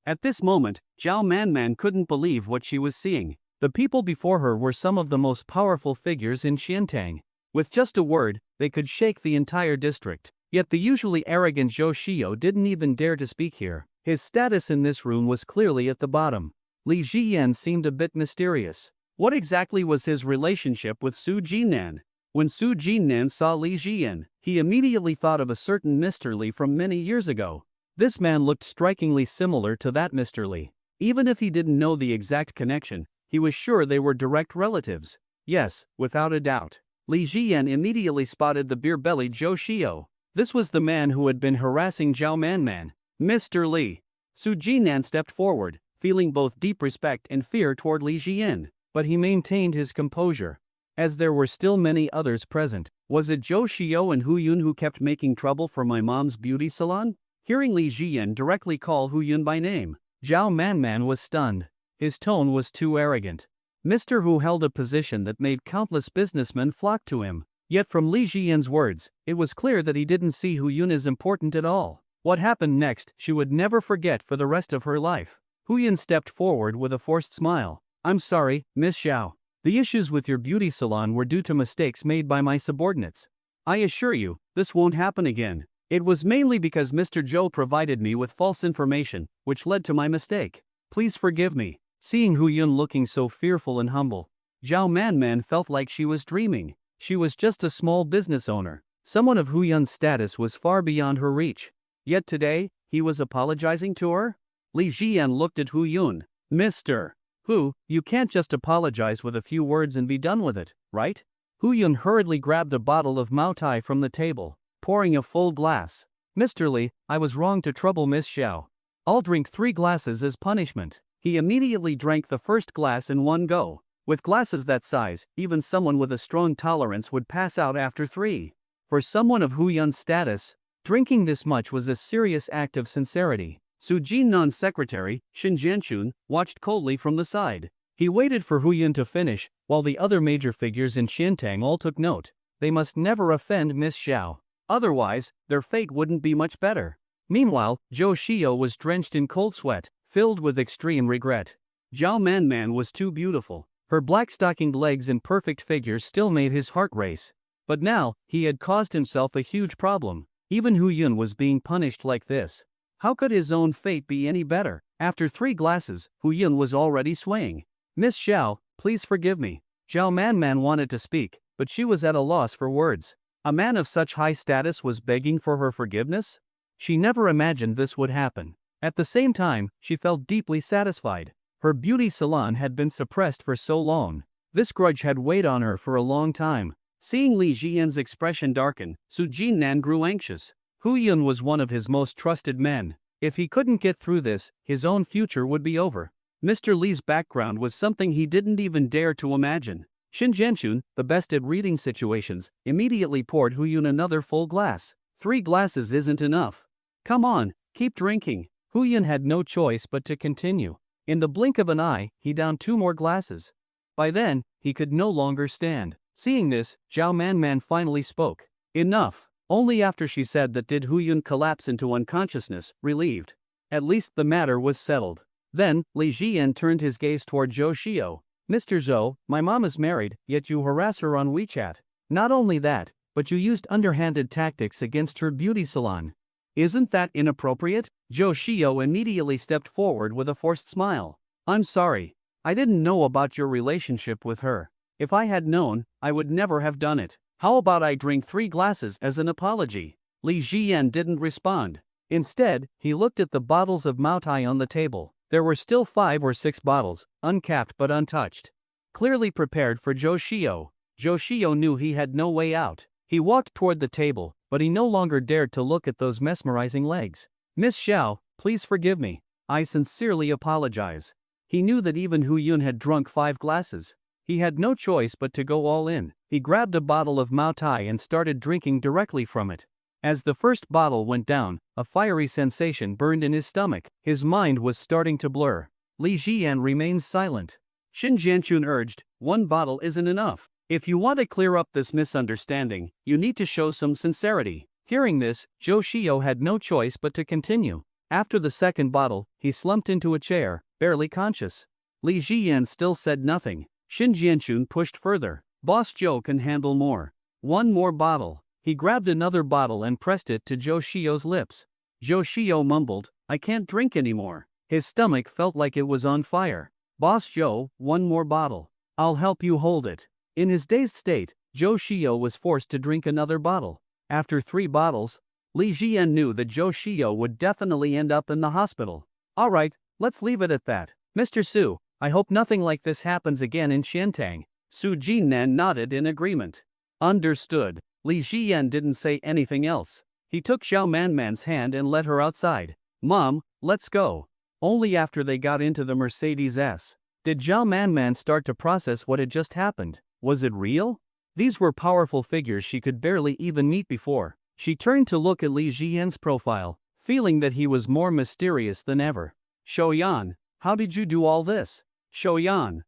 B: At this moment, Zhao Manman couldn't believe what she was seeing. The people before her were some of the most powerful figures in Qiantang. With just a word, they could shake the entire district. Yet the usually arrogant Zhou Shio didn't even dare to speak here. His status in this room was clearly at the bottom. Li Jian seemed a bit mysterious. What exactly was his relationship with Su Jinnan? When Su Jinnan saw Li Jian, he immediately thought of a certain Mr. Li from many years ago. This man looked strikingly similar to that Mr. Li. Even if he didn't know the exact connection, he was sure they were direct relatives. Yes, without a doubt. Li Jian immediately spotted the beer-bellied Zhou Shio. This was the man who had been harassing Zhao Manman. Mr. Li. Su Jinnan stepped forward, feeling both deep respect and fear toward Li Jian, but he maintained his composure. As there were still many others present, was it Zhou Shio and Hu Yun who kept making trouble for my mom's beauty salon? Hearing Li Jian directly call Hu Yun by name, Zhao Manman was stunned. His tone was too arrogant. Mr. Hu held a position that made countless businessmen flock to him. Yet from Li Jian's words, it was clear that he didn't see Hu Yun as important at all. What happened next, she would never forget for the rest of her life. Hu Yun stepped forward with a forced smile. I'm sorry, Miss Xiao. The issues with your beauty salon were due to mistakes made by my subordinates. I assure you, this won't happen again. It was mainly because Mr. Zhou provided me with false information, which led to my mistake. Please forgive me. Seeing Hu Yun looking so fearful and humble, Zhao Manman felt like she was dreaming. She was just a small business owner. Someone of Hu Yun's status was far beyond her reach. Yet today, he was apologizing to her? Li Jian looked at Hu Yun. Mr. Hu, you can't just apologize with a few words and be done with it, right? Hu Yun hurriedly grabbed a bottle of Mao Tai from the table, pouring a full glass. Mr. Li, I was wrong to trouble Miss Xiao. I'll drink 3 glasses as punishment. He immediately drank the first glass in one go. With glasses that size, even someone with a strong tolerance would pass out after 3. For someone of Hu Yun's status, drinking this much was a serious act of sincerity. Su Jinnan's secretary, Xin Jianchun, watched coldly from the side. He waited for Hu Yun to finish, while the other major figures in Qiantang all took note. They must never offend Miss Xiao. Otherwise, their fate wouldn't be much better. Meanwhile, Zhou Shio was drenched in cold sweat, filled with extreme regret. Zhao Manman was too beautiful. Her black-stockinged legs and perfect figure still made his heart race. But now, he had caused himself a huge problem. Even Hu Yun was being punished like this. How could his own fate be any better? After 3 glasses, Hu Yun was already swaying. Miss Xiao, please forgive me. Zhao Manman wanted to speak, but she was at a loss for words. A man of such high status was begging for her forgiveness? She never imagined this would happen. At the same time, she felt deeply satisfied. Her beauty salon had been suppressed for so long. This grudge had weighed on her for a long time. Seeing Li Jian's expression darken, Su Jinnan grew anxious. Hu Yun was one of his most trusted men. If he couldn't get through this, his own future would be over. Mr. Li's background was something he didn't even dare to imagine. Shin Jianchun, the best at reading situations, immediately poured Hu Yun another full glass. 3 glasses isn't enough. Come on, keep drinking. Hu Yun had no choice but to continue. In the blink of an eye, he downed 2 more glasses. By then, he could no longer stand. Seeing this, Zhao Manman finally spoke. Enough. Only after she said that did Hu Yun collapse into unconsciousness, relieved. At least the matter was settled. Then, Li Jian turned his gaze toward Zhou Xiao. Mr. Zhou, my mom is married, yet you harass her on WeChat. Not only that, but you used underhanded tactics against her beauty salon. Isn't that inappropriate? Zhou Xiao immediately stepped forward with a forced smile. I'm sorry. I didn't know about your relationship with her. If I had known, I would never have done it. How about I drink 3 glasses as an apology? Li Jian didn't respond. Instead, he looked at the bottles of Maotai on the table. There were still 5 or 6 bottles, uncapped but untouched. Clearly prepared for Zhou Xiao knew he had no way out. He walked toward the table, but he no longer dared to look at those mesmerizing legs. Miss Xiao, please forgive me. I sincerely apologize. He knew that even Hu Yun had drunk 5 glasses. He had no choice but to go all in. He grabbed a bottle of Maotai and started drinking directly from it. As the first bottle went down, a fiery sensation burned in his stomach. His mind was starting to blur. Li Jian remained silent. Shin Jianchun urged, 1 bottle isn't enough. If you want to clear up this misunderstanding, you need to show some sincerity. Hearing this, Zhou Xiao had no choice but to continue. After the second bottle, he slumped into a chair, barely conscious. Li Jian still said nothing. Shin Jianchun pushed further. Boss Zhou can handle more. 1 more bottle. He grabbed another bottle and pressed it to Zhou Xiao's lips. Zhou Xiao mumbled, I can't drink anymore. His stomach felt like it was on fire. Boss Zhou, 1 more bottle. I'll help you hold it. In his dazed state, Zhou Xiao was forced to drink another bottle. After 3 bottles, Li Jian knew that Zhou Xiao would definitely end up in the hospital. Alright, let's leave it at that. Mr. Su, I hope nothing like this happens again in Xiantang. Su Jinnan nodded in agreement. Understood. Li Jian didn't say anything else. He took Xiao Manman's hand and led her outside. Mom, let's go. Only after they got into the Mercedes S. Did Xiao Manman start to process what had just happened. Was it real? These were powerful figures she could barely even meet before. She turned to look at Li Jian's profile, feeling that he was more mysterious than ever. Shouyan, how did you do all this? Shouyan.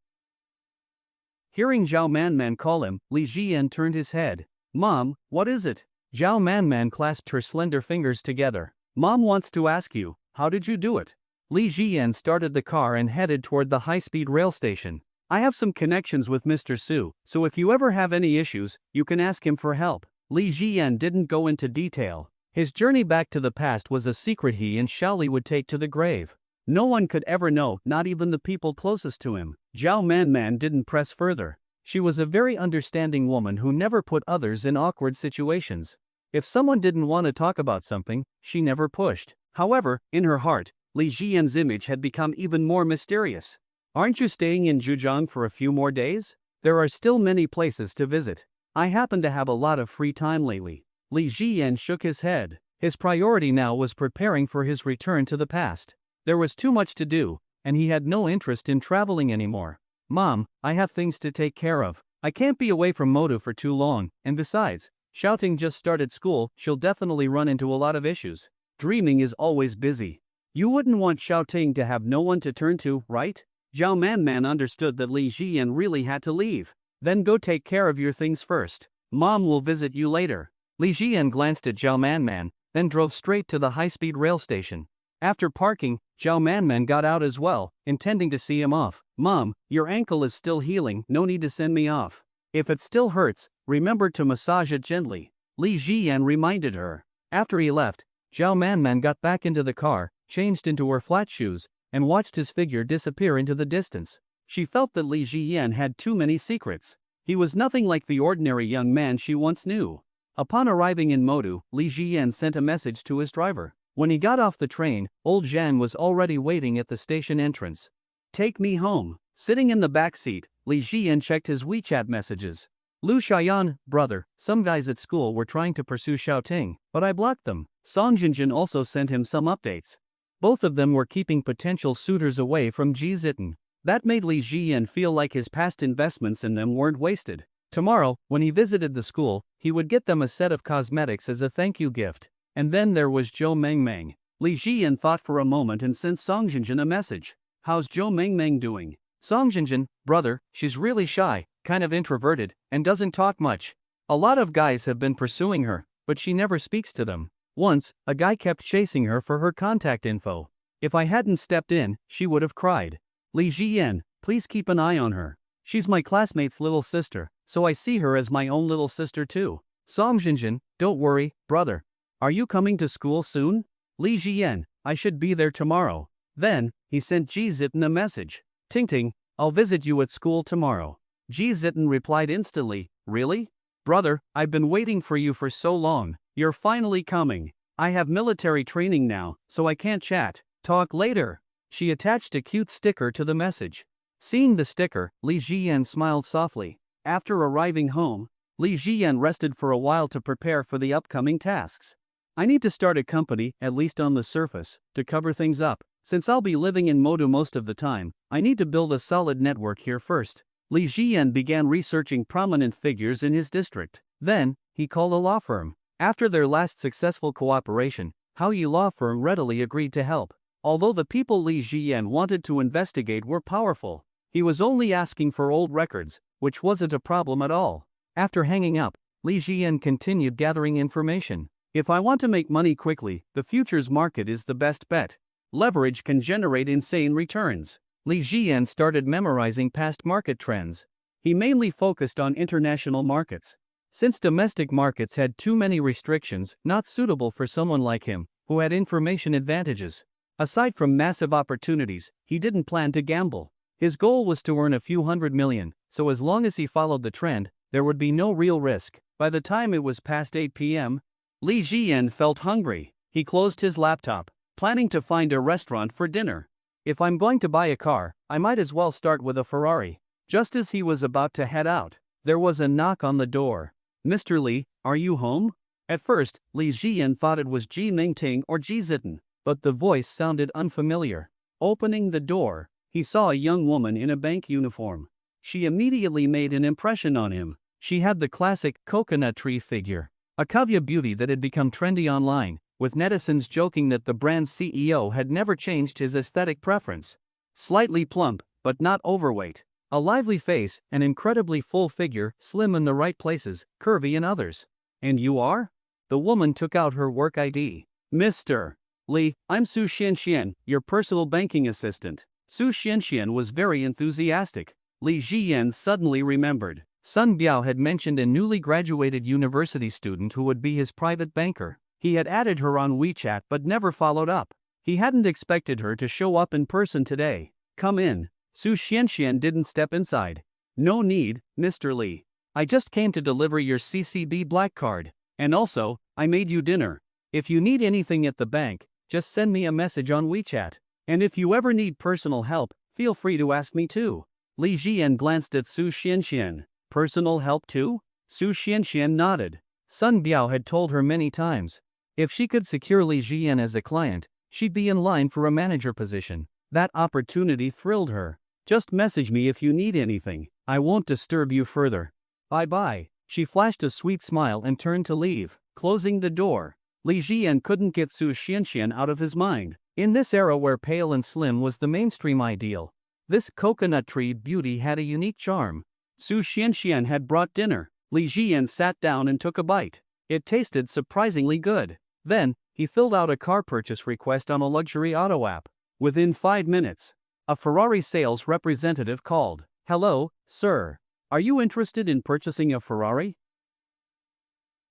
B: Hearing Zhao Manman call him, Li Jian turned his head. Mom, what is it? Zhao Manman clasped her slender fingers together. Mom wants to ask you, how did you do it? Li Jian started the car and headed toward the high-speed rail station. I have some connections with Mr. Su, so if you ever have any issues, you can ask him for help. Li Jian didn't go into detail. His journey back to the past was a secret he and Shaoli would take to the grave. No one could ever know, not even the people closest to him. Zhao Manman didn't press further. She was a very understanding woman who never put others in awkward situations. If someone didn't want to talk about something, she never pushed. However, in her heart, Li Jian's image had become even more mysterious. Aren't you staying in Zhejiang for a few more days? There are still many places to visit. I happen to have a lot of free time lately. Li Jian shook his head. His priority now was preparing for his return to the past. There was too much to do, and he had no interest in traveling anymore. Mom, I have things to take care of. I can't be away from Modu for too long, and besides, Xiaoting just started school, she'll definitely run into a lot of issues. Dreaming is always busy. You wouldn't want Xiaoting to have no one to turn to, right? Zhao Manman understood that Li Jian really had to leave. Then go take care of your things first. Mom will visit you later. Li Jian glanced at Zhao Manman, then drove straight to the high-speed rail station. After parking, Zhao Manman got out as well, intending to see him off. Mom, your ankle is still healing, no need to send me off. If it still hurts, remember to massage it gently. Li Jian reminded her. After he left, Zhao Manman got back into the car, changed into her flat shoes, and watched his figure disappear into the distance. She felt that Li Jian had too many secrets. He was nothing like the ordinary young man she once knew. Upon arriving in Modu, Li Jiyan sent a message to his driver. When he got off the train, old Zhan was already waiting at the station entrance. Take me home. Sitting in the back seat, Li Jiyan checked his WeChat messages. Lu Xiaoyan, brother, some guys at school were trying to pursue Xiaoting, but I blocked them. Song Jinjin also sent him some updates. Both of them were keeping potential suitors away from Ji Zitten. That made Li Jiyan feel like his past investments in them weren't wasted. Tomorrow, when he visited the school, he would get them a set of cosmetics as a thank you gift. And then there was Zhou Mengmeng. Li Jiyan thought for a moment and sent Song Jinjin a message. How's Zhou Mengmeng doing? Song Jinjin, brother, she's really shy, kind of introverted, and doesn't talk much. A lot of guys have been pursuing her, but she never speaks to them. Once, a guy kept chasing her for her contact info. If I hadn't stepped in, she would have cried. Li Jiyan, please keep an eye on her. She's my classmate's little sister, so I see her as my own little sister too. Song Jinjin, don't worry, brother. Are you coming to school soon? Li Jiyan, I should be there tomorrow. Then, he sent Ji Zitten a message. Ting, I'll visit you at school tomorrow. Ji Zitten replied instantly, really? Brother, I've been waiting for you for so long, you're finally coming. I have military training now, so I can't chat. Talk later. She attached a cute sticker to the message. Seeing the sticker, Li Jiyan smiled softly. After arriving home, Li Jiyan rested for a while to prepare for the upcoming tasks. I need to start a company, at least on the surface, to cover things up. Since I'll be living in Modu most of the time, I need to build a solid network here first. Li Jiyan began researching prominent figures in his district. Then, he called a law firm. After their last successful cooperation, Haoyi Law Firm readily agreed to help. Although the people Li Jiyan wanted to investigate were powerful, he was only asking for old records, which wasn't a problem at all. After hanging up, Li Jiyan continued gathering information. If I want to make money quickly, the futures market is the best bet. Leverage can generate insane returns. Li Jiyan started memorizing past market trends. He mainly focused on international markets. Since domestic markets had too many restrictions, not suitable for someone like him, who had information advantages. Aside from massive opportunities, he didn't plan to gamble. His goal was to earn a few $100 million, so as long as he followed the trend, there would be no real risk. By the time it was past 8 p.m., Li Jiyan felt hungry. He closed his laptop, planning to find a restaurant for dinner. If I'm going to buy a car, I might as well start with a Ferrari. Just as he was about to head out, there was a knock on the door. Mr. Li, are you home? At first, Li Jiyan thought it was Ji Mingting or Ji Zitten, but the voice sounded unfamiliar. Opening the door, he saw a young woman in a bank uniform. She immediately made an impression on him. She had the classic coconut tree figure, a kavya beauty that had become trendy online, with netizens joking that the brand's CEO had never changed his aesthetic preference. Slightly plump, but not overweight. A lively face, an incredibly full figure, slim in the right places, curvy in others. And you are? The woman took out her work ID. Mr. Li, I'm Su Xianxian, your personal banking assistant. Su Xianxian was very enthusiastic. Li Jiyan suddenly remembered. Sun Biao had mentioned a newly graduated university student who would be his private banker. He had added her on WeChat but never followed up. He hadn't expected her to show up in person today. Come in. Su Xianxian didn't step inside. No need, Mr. Li. I just came to deliver your CCB black card. And also, I made you dinner. If you need anything at the bank, just send me a message on WeChat. And if you ever need personal help, feel free to ask me too. Li Jiyan glanced at Su Xianxian. Personal help too? Su Xianxian nodded. Sun Biao had told her many times. If she could secure Li Jiyan as a client, she'd be in line for a manager position. That opportunity thrilled her. Just message me if you need anything. I won't disturb you further. Bye-bye. She flashed a sweet smile and turned to leave, closing the door. Li Jiyan couldn't get Su Xianxian out of his mind. In this era where pale and slim was the mainstream ideal, this coconut tree beauty had a unique charm. Su Xianxian had brought dinner. Li Jiyan sat down and took a bite. It tasted surprisingly good. Then, he filled out a car purchase request on a luxury auto app. Within 5 minutes, a Ferrari sales representative called. Hello, sir. Are you interested in purchasing a Ferrari?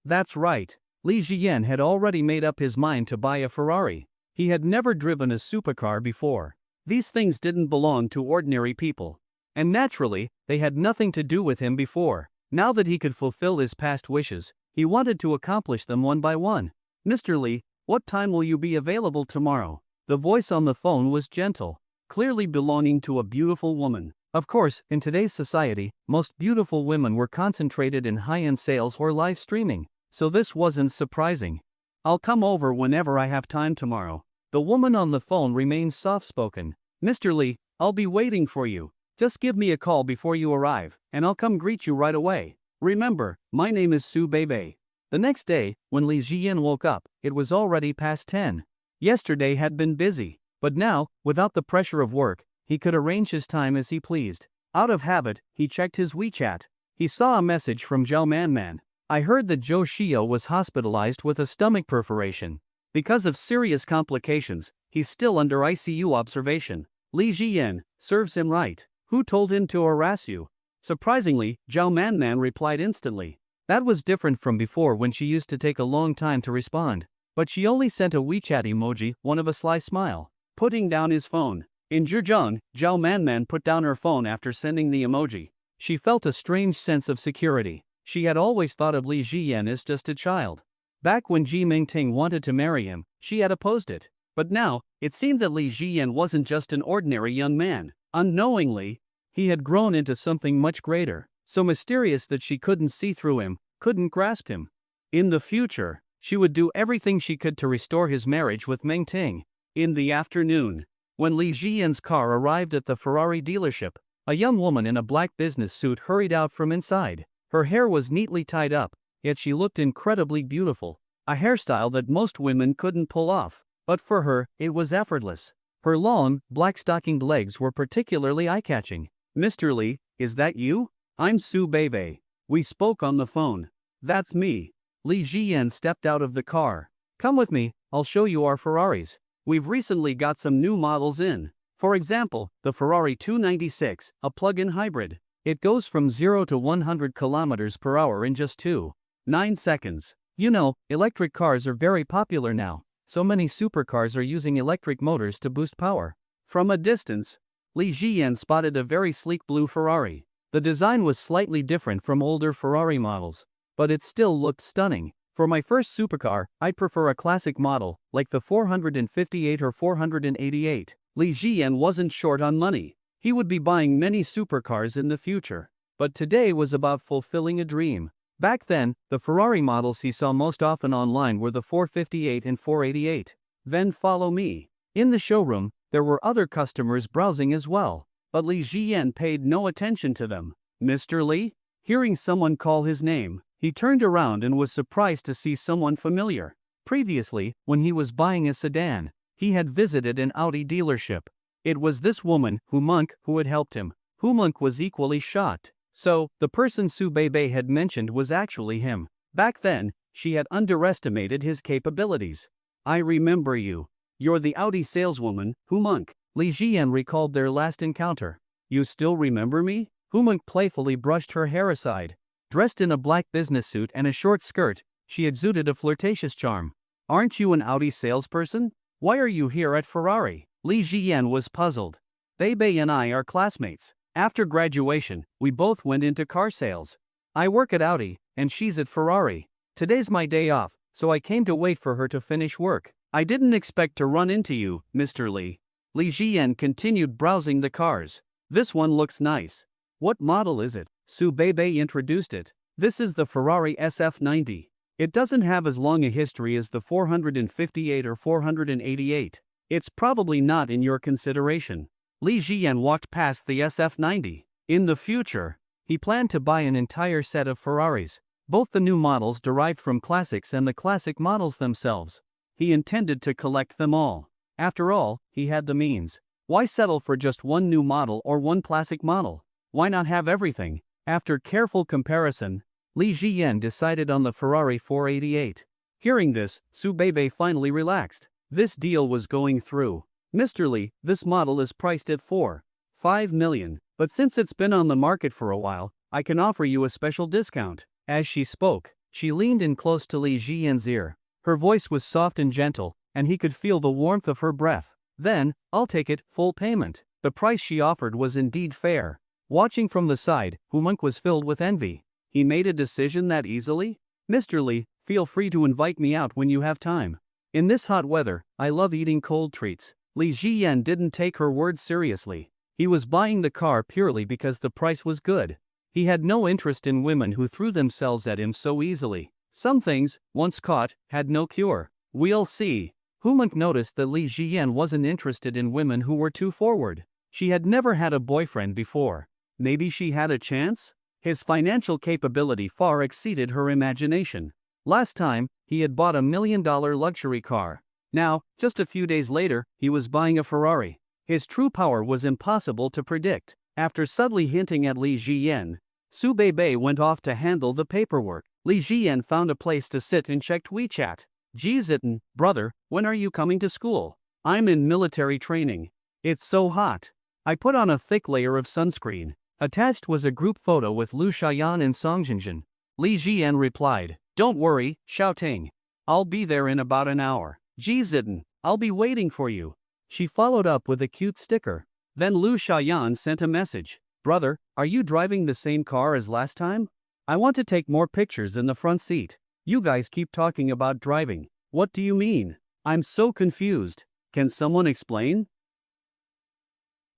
B: That's right. Li Jiyan had already made up his mind to buy a Ferrari. He had never driven a supercar before. These things didn't belong to ordinary people. And naturally, they had nothing to do with him before. Now that he could fulfill his past wishes, He wanted to accomplish them one by one. "Mr. Lee, what time will you be available tomorrow?" The voice on the phone was gentle, clearly belonging to a beautiful woman. Of course, in today's society, most beautiful women were concentrated in high-end sales or live streaming, so this wasn't surprising. "I'll come over whenever I have time tomorrow." The woman on the phone remained soft-spoken. "Mr. Lee, I'll be waiting for you. Just give me a call before you arrive, and I'll come greet you right away. Remember, my name is Su Bebe." The next day, when Li Jian woke up, it was already past 10. Yesterday had been busy, but now, without the pressure of work, he could arrange his time as he pleased. Out of habit, he checked his WeChat. He saw a message from Zhao Manman. "I heard that Zhou Xiao was hospitalized with a stomach perforation. Because of serious complications, he's still under ICU observation. Li Jian, serves him right. Who told him to harass you?" Surprisingly, Zhao Manman replied instantly. That was different from before when she used to take a long time to respond. But she only sent a WeChat emoji, one of a sly smile. Putting down his phone. In Zhejiang, Zhao Manman put down her phone after sending the emoji. She felt a strange sense of security. She had always thought of Li Jian as just a child. Back when Ji Mingting wanted to marry him, she had opposed it. But now, it seemed that Li Jian wasn't just an ordinary young man. Unknowingly, he had grown into something much greater, so mysterious that she couldn't see through him, couldn't grasp him. In the future, she would do everything she could to restore his marriage with Mingting. In the afternoon, when Li Jian's car arrived at the Ferrari dealership, a young woman in a black business suit hurried out from inside. Her hair was neatly tied up, yet she looked incredibly beautiful. A hairstyle that most women couldn't pull off, but for her, it was effortless. Her long, black-stockinged legs were particularly eye-catching. "Mr. Lee, is that you? I'm Su Bebe. We spoke on the phone." "That's me." Li Jian stepped out of the car. "Come with me, I'll show you our Ferraris. We've recently got some new models in. For example, the Ferrari 296, a plug-in hybrid. It goes from 0 to 100 kilometers per hour in just 2.9 seconds. You know, electric cars are very popular now. So many supercars are using electric motors to boost power." From a distance, Li Jian spotted a very sleek blue Ferrari. The design was slightly different from older Ferrari models, but it still looked stunning. "For my first supercar, I'd prefer a classic model, like the 458 or 488. Li Jian wasn't short on money. He would be buying many supercars in the future. But today was about fulfilling a dream. Back then, the Ferrari models he saw most often online were the 458 and 488. "Then follow me." In the showroom, there were other customers browsing as well, but Li Jian paid no attention to them. "Mr. Li?" Hearing someone call his name, he turned around and was surprised to see someone familiar. Previously, when he was buying a sedan, he had visited an Audi dealership. It was this woman, Humonk, who had helped him. Humonk was equally shocked. So, the person Su Bebe had mentioned was actually him. Back then, she had underestimated his capabilities. "I remember you. You're the Audi saleswoman, Humonk." Li Jian recalled their last encounter. "You still remember me?" Humonk playfully brushed her hair aside. Dressed in a black business suit and a short skirt, she exuded a flirtatious charm. "Aren't you an Audi salesperson? Why are you here at Ferrari?" Li Jian was puzzled. "Bebe and I are classmates. After graduation, we both went into car sales. I work at Audi, and she's at Ferrari. Today's my day off, so I came to wait for her to finish work. I didn't expect to run into you, Mr. Li." Li Jian continued browsing the cars. "This one looks nice. What model is it?" Su Bebe introduced it. "This is the Ferrari SF90. It doesn't have as long a history as the 458 or 488. It's probably not in your consideration." Li Jian walked past the SF90. In the future, he planned to buy an entire set of Ferraris, both the new models derived from classics and the classic models themselves. He intended to collect them all. After all, he had the means. Why settle for just one new model or one classic model? Why not have everything? After careful comparison, Li Jian decided on the Ferrari 488. Hearing this, Su Bebe finally relaxed. This deal was going through. "Mr. Li, this model is priced at 4.5 million, but since it's been on the market for a while, I can offer you a special discount." As she spoke, she leaned in close to Li Jian's ear. Her voice was soft and gentle, and he could feel the warmth of her breath. "Then, I'll take it, full payment." The price she offered was indeed fair. Watching from the side, Humonk was filled with envy. He made a decision that easily? Mr. Li, feel free to invite me out when you have time. In this hot weather, I love eating cold treats. Li Jiyan didn't take her words seriously. He was buying the car purely because the price was good. He had no interest in women who threw themselves at him so easily. Some things, once caught, had no cure. We'll see. Humunk noticed that Li Jiyan wasn't interested in women who were too forward. She had never had a boyfriend before. Maybe she had a chance? His financial capability far exceeded her imagination. Last time, he had bought $1 million luxury car. Now, just a few days later, he was buying a Ferrari. His true power was impossible to predict. After subtly hinting at Li Jiyan, Su Beibei went off to handle the paperwork. Li Jiyan found a place to sit and checked WeChat. Ji Zitten, brother, when are you coming to school? I'm in military training. It's so hot. I put on a thick layer of sunscreen. Attached was a group photo with Lu Xiaoyan and Song Jinjin. Li Jiyan replied, don't worry, Xiaoting. I'll be there in about an hour. Ji Zitten, I'll be waiting for you. She followed up with a cute sticker. Then Lu Xiaoyan sent a message. Brother, are you driving the same car as last time? I want to take more pictures in the front seat. You guys keep talking about driving. What do you mean? I'm so confused. Can someone explain?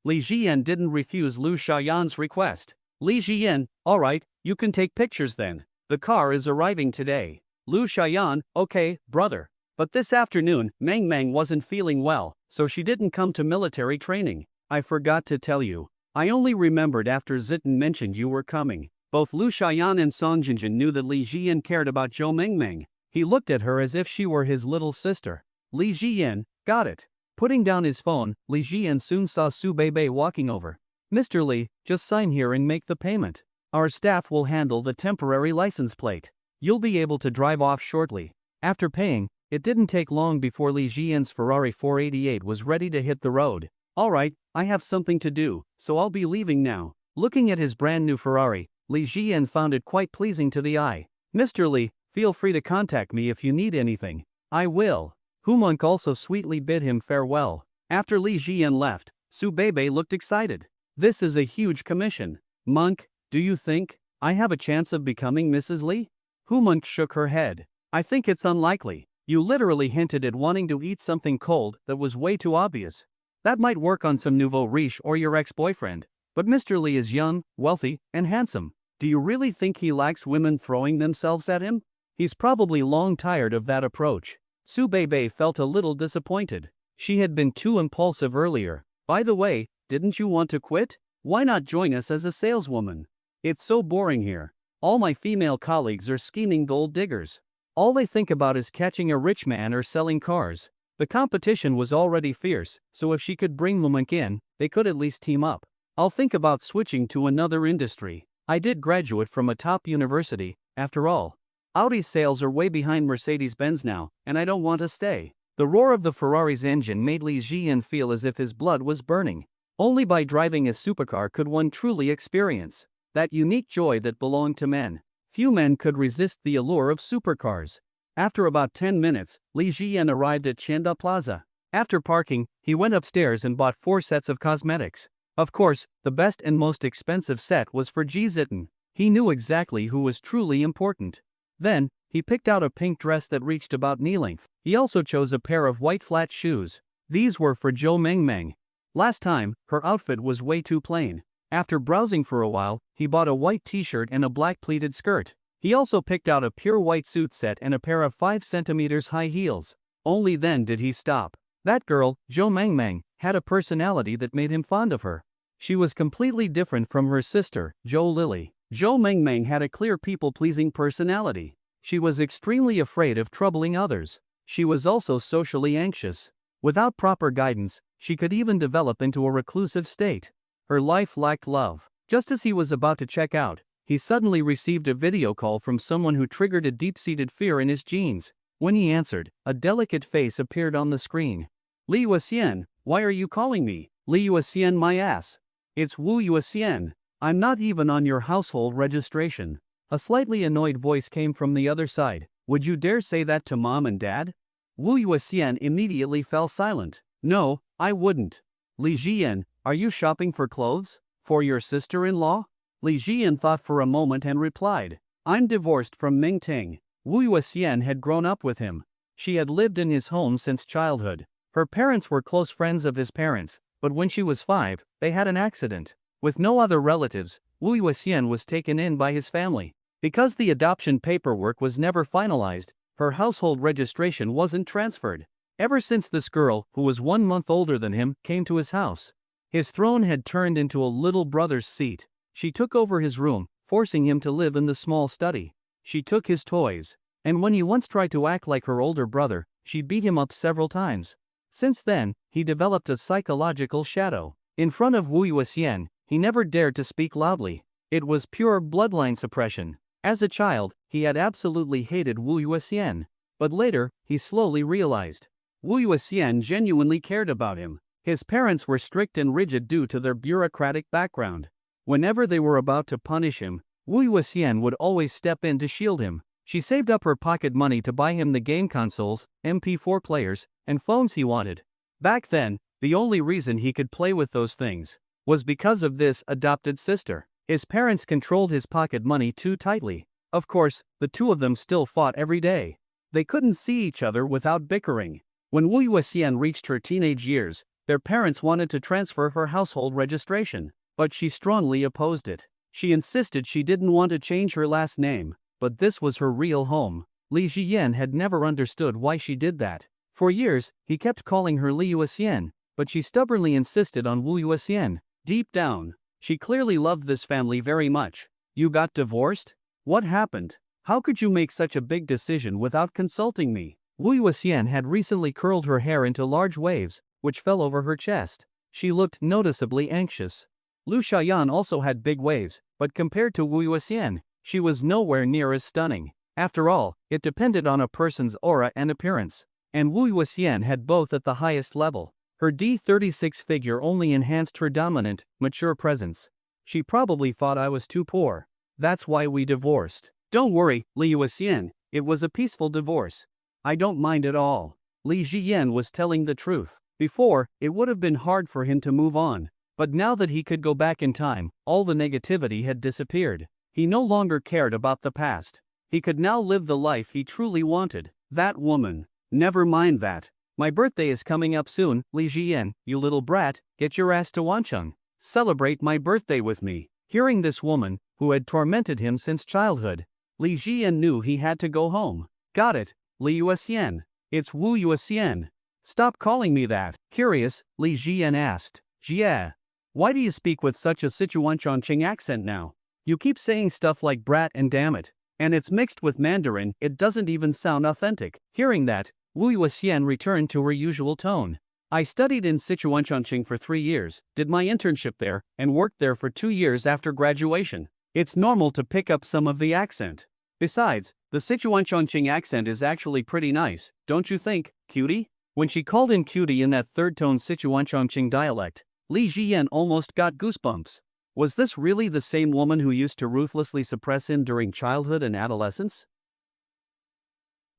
B: Li Jiyan didn't refuse Lu Xiaoyan's request. Li Jiyan, alright, you can take pictures then. The car is arriving today. Lu Xiaoyan, okay, brother. But this afternoon, Meng wasn't feeling well, so she didn't come to military training. I forgot to tell you. I only remembered after Zitten mentioned you were coming. Both Lu Xiaoyan and Song Jinjin knew that Li Jiyan cared about Zhou Mengmeng. He looked at her as if she were his little sister. Li Jiyan, got it. Putting down his phone, Li Jiyan soon saw Su Beibei walking over. Mr. Li, just sign here and make the payment. Our staff will handle the temporary license plate. You'll be able to drive off shortly. After paying, it didn't take long before Li Jiyan's Ferrari 488 was ready to hit the road. Alright, I have something to do, so I'll be leaving now. Looking at his brand new Ferrari, Li Jiyan found it quite pleasing to the eye. Mr. Li, feel free to contact me if you need anything. I will. Humunk also sweetly bid him farewell. After Li Jiyan left, Su Beibei looked excited. This is a huge commission. Monk, do you think I have a chance of becoming Mrs. Li? Humunk shook her head. I think it's unlikely. You literally hinted at wanting to eat something cold that was way too obvious. That might work on some nouveau riche or your ex-boyfriend. But Mr. Li is young, wealthy, and handsome. Do you really think he likes women throwing themselves at him? He's probably long tired of that approach. Su Beibei felt a little disappointed. She had been too impulsive earlier. By the way, didn't you want to quit? Why not join us as a saleswoman? It's so boring here. All my female colleagues are scheming gold diggers. All they think about is catching a rich man or selling cars. The competition was already fierce, so if she could bring Mumunk in, they could at least team up. I'll think about switching to another industry. I did graduate from a top university, after all. Audi's sales are way behind Mercedes-Benz now, and I don't want to stay. The roar of the Ferrari's engine made Li Jiyan feel as if his blood was burning. Only by driving a supercar could one truly experience that unique joy that belonged to men. Few men could resist the allure of supercars. After about 10 minutes, Li Jiyan arrived at Chanda Plaza. After parking, he went upstairs and bought 4 sets of cosmetics. Of course, the best and most expensive set was for Ji Zitten. He knew exactly who was truly important. Then, he picked out a pink dress that reached about knee length. He also chose a pair of white flat shoes. These were for Zhou Mengmeng. Last time, her outfit was way too plain. After browsing for a while, he bought a white t-shirt and a black pleated skirt. He also picked out a pure white suit set and a pair of 5 cm high heels. Only then did he stop. That girl, Zhou Mengmeng, had a personality that made him fond of her. She was completely different from her sister, Zhou Lily. Zhou Mengmeng had a clear people-pleasing personality. She was extremely afraid of troubling others. She was also socially anxious. Without proper guidance, she could even develop into a reclusive state. Her life lacked love. Just as he was about to check out, he suddenly received a video call from someone who triggered a deep-seated fear in his genes. When he answered, a delicate face appeared on the screen. Li Yuxian, why are you calling me? Li Yuxian, my ass. It's Wu Yuxian. I'm not even on your household registration. A slightly annoyed voice came from the other side. Would you dare say that to mom and dad? Wu Yuxian immediately fell silent. No, I wouldn't. Li Jiyan, are you shopping for clothes? For your sister-in-law? Li Jiyan thought for a moment and replied. I'm divorced from Ming Ting. Wu Yuexian had grown up with him. She had lived in his home since childhood. Her parents were close friends of his parents, but when she was 5, they had an accident. With no other relatives, Wu Yuexian was taken in by his family. Because the adoption paperwork was never finalized, her household registration wasn't transferred. Ever since this girl, who was 1 month older than him, came to his house, his throne had turned into a little brother's seat. She took over his room, forcing him to live in the small study. She took his toys, and when he once tried to act like her older brother, she beat him up several times. Since then, he developed a psychological shadow. In front of Wu Yuexian, he never dared to speak loudly. It was pure bloodline suppression. As a child, he had absolutely hated Wu Yuexian. But later, he slowly realized Wu Yuexian genuinely cared about him. His parents were strict and rigid due to their bureaucratic background. Whenever they were about to punish him, Wu Yuexian would always step in to shield him. She saved up her pocket money to buy him the game consoles, MP4 players, and phones he wanted. Back then, the only reason he could play with those things was because of this adopted sister. His parents controlled his pocket money too tightly. Of course, the two of them still fought every day. They couldn't see each other without bickering. When Wu Yuexian reached her teenage years, their parents wanted to transfer her household registration, but she strongly opposed it. She insisted she didn't want to change her last name, but this was her real home. Li Jiyan had never understood why she did that. For years, he kept calling her Li Yuexian, but she stubbornly insisted on Wu Yuexian. Deep down, she clearly loved this family very much. You got divorced? What happened? How could you make such a big decision without consulting me? Wu Yuexian had recently curled her hair into large waves, which fell over her chest. She looked noticeably anxious. Lu Xiaoyan also had big waves, but compared to Wu Yuexian, she was nowhere near as stunning. After all, it depended on a person's aura and appearance. And Wu Yuexian had both at the highest level. Her D36 figure only enhanced her dominant, mature presence. She probably thought I was too poor. That's why we divorced. Don't worry, Li Yuexian, it was a peaceful divorce. I don't mind at all. Li Jiyan was telling the truth. Before, it would have been hard for him to move on. But now that he could go back in time, all the negativity had disappeared. He no longer cared about the past. He could now live the life he truly wanted. That woman. Never mind that. My birthday is coming up soon, Li Jiyan, you little brat, get your ass to Wancheng. Celebrate my birthday with me. Hearing this woman, who had tormented him since childhood, Li Jiyan knew he had to go home. Got it, Li Yuexian. It's Wu Yuexian. Stop calling me that. Curious, Li Jiyan asked. Jia. Why do you speak with such a Sichuanchongqing accent now? You keep saying stuff like brat and damn it. And it's mixed with Mandarin, it doesn't even sound authentic. Hearing that, Wu Yuexian returned to her usual tone. I studied in Sichuanchongqing for 3 years, did my internship there, and worked there for 2 years after graduation. It's normal to pick up some of the accent. Besides, the Sichuanchongqing accent is actually pretty nice, don't you think, cutie? When she called him cutie in that third-tone Sichuanchongqing dialect, Li Jiyan almost got goosebumps. Was this really the same woman who used to ruthlessly suppress him during childhood and adolescence?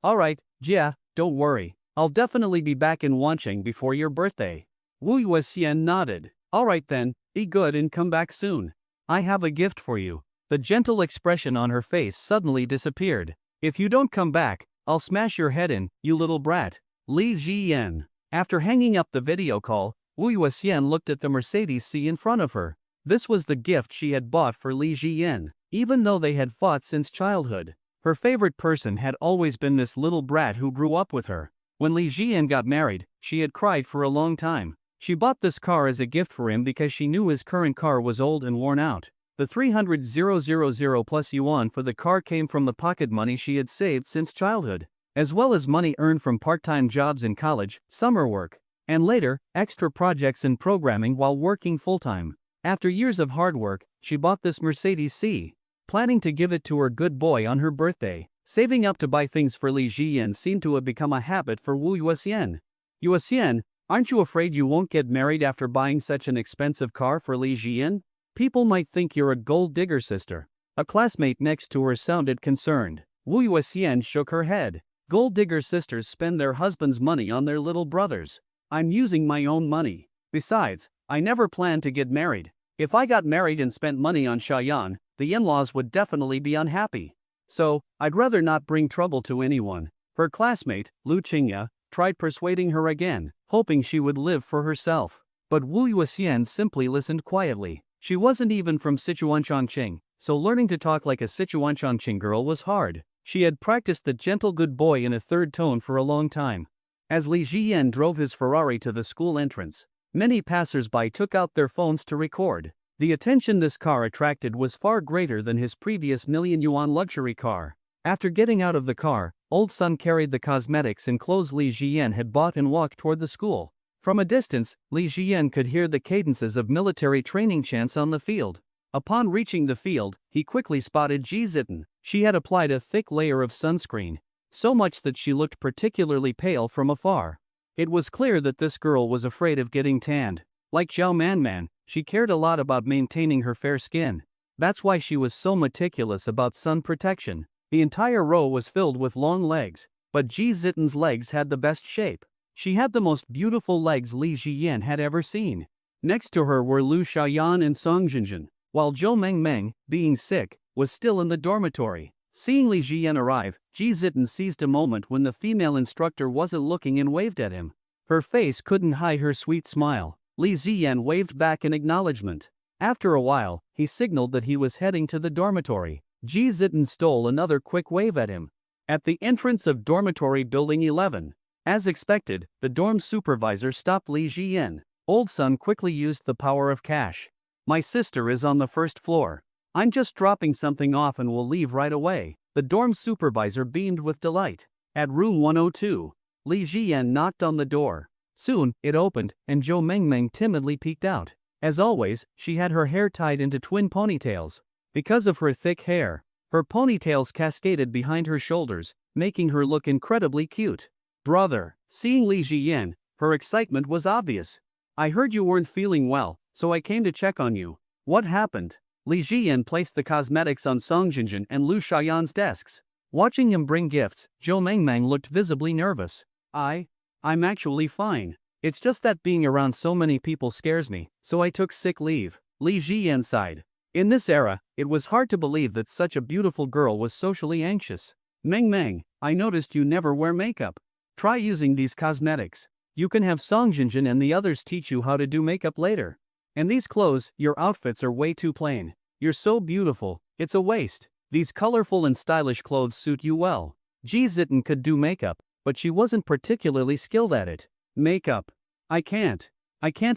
B: Alright, Jia, don't worry. I'll definitely be back in Wancheng before your birthday. Wu Yuexian nodded. Alright then, be good and come back soon. I have a gift for you. The gentle expression on her face suddenly disappeared. If you don't come back, I'll smash your head in, you little brat. Li Jiyan. After hanging up the video call, Wu Yuexian looked at the Mercedes C in front of her. This was the gift she had bought for Li Jiyan. Even though they had fought since childhood, her favorite person had always been this little brat who grew up with her. When Li Jiyan got married, she had cried for a long time. She bought this car as a gift for him because she knew his current car was old and worn out. The 300,000 plus yuan for the car came from the pocket money she had saved since childhood, as well as money earned from part-time jobs in college, summer work, and later, extra projects in programming while working full-time. After years of hard work, she bought this Mercedes C, planning to give it to her good boy on her birthday. Saving up to buy things for Li Jiyan seemed to have become a habit for Wu Yuexian. Yuexian, aren't you afraid you won't get married after buying such an expensive car for Li Jiyan? People might think you're a gold digger, sister. A classmate next to her sounded concerned. Wu Yuexian shook her head. Gold digger sisters spend their husband's money on their little brothers. I'm using my own money. Besides, I never planned to get married. If I got married and spent money on Xiaoyan, the in-laws would definitely be unhappy. So, I'd rather not bring trouble to anyone. Her classmate, Lu Qingya, tried persuading her again, hoping she would live for herself. But Wu Yuxian simply listened quietly. She wasn't even from Sichuanchangqing, so learning to talk like a Sichuanchangqing girl was hard. She had practiced the gentle good boy in a third tone for a long time. As Li Jiyan drove his Ferrari to the school entrance, many passers-by took out their phones to record. The attention this car attracted was far greater than his previous million-yuan luxury car. After getting out of the car, Old Sun carried the cosmetics and clothes Li Jiyan had bought and walked toward the school. From a distance, Li Jiyan could hear the cadences of military training chants on the field. Upon reaching the field, he quickly spotted Ji Zitten. She had applied a thick layer of sunscreen, so much that she looked particularly pale from afar. It was clear that this girl was afraid of getting tanned. Like Zhao Manman, she cared a lot about maintaining her fair skin. That's why she was so meticulous about sun protection. The entire row was filled with long legs, but Ji Zitten's legs had the best shape. She had the most beautiful legs Li Jiyan had ever seen. Next to her were Lu Xiaoyan and Song Jinjin, while Zhou Mengmeng, being sick, was still in the dormitory. Seeing Li Jiyan arrive, Ji Zitten seized a moment when the female instructor wasn't looking and waved at him. Her face couldn't hide her sweet smile. Li Jiyan waved back in acknowledgement. After a while, he signaled that he was heading to the dormitory. Ji Zitten stole another quick wave at him. At the entrance of dormitory building 11. As expected, the dorm supervisor stopped Li Jiyan. Old Sun quickly used the power of cash. My sister is on the first floor. I'm just dropping something off and will leave right away. The dorm supervisor beamed with delight. At room 102, Li Jiyan knocked on the door. Soon, it opened, and Zhou Mengmeng timidly peeked out. As always, she had her hair tied into twin ponytails. Because of her thick hair, her ponytails cascaded behind her shoulders, making her look incredibly cute. Brother, seeing Li Jiyan, her excitement was obvious. I heard you weren't feeling well, so I came to check on you. What happened? Li Jiyan placed the cosmetics on Song Jinjin and Lu Xiaoyan's desks. Watching him bring gifts, Zhou Mengmeng looked visibly nervous. I'm actually fine. It's just that being around so many people scares me, so I took sick leave. Li Jiyan sighed. In this era, it was hard to believe that such a beautiful girl was socially anxious. Mengmeng, I noticed you never wear makeup. Try using these cosmetics. You can have Song Jinjin and the others teach you how to do makeup later. And these clothes, your outfits are way too plain. You're so beautiful, it's a waste. These colorful and stylish clothes suit you well. Ji Zitten could do makeup, but she wasn't particularly skilled at it. Makeup. I can't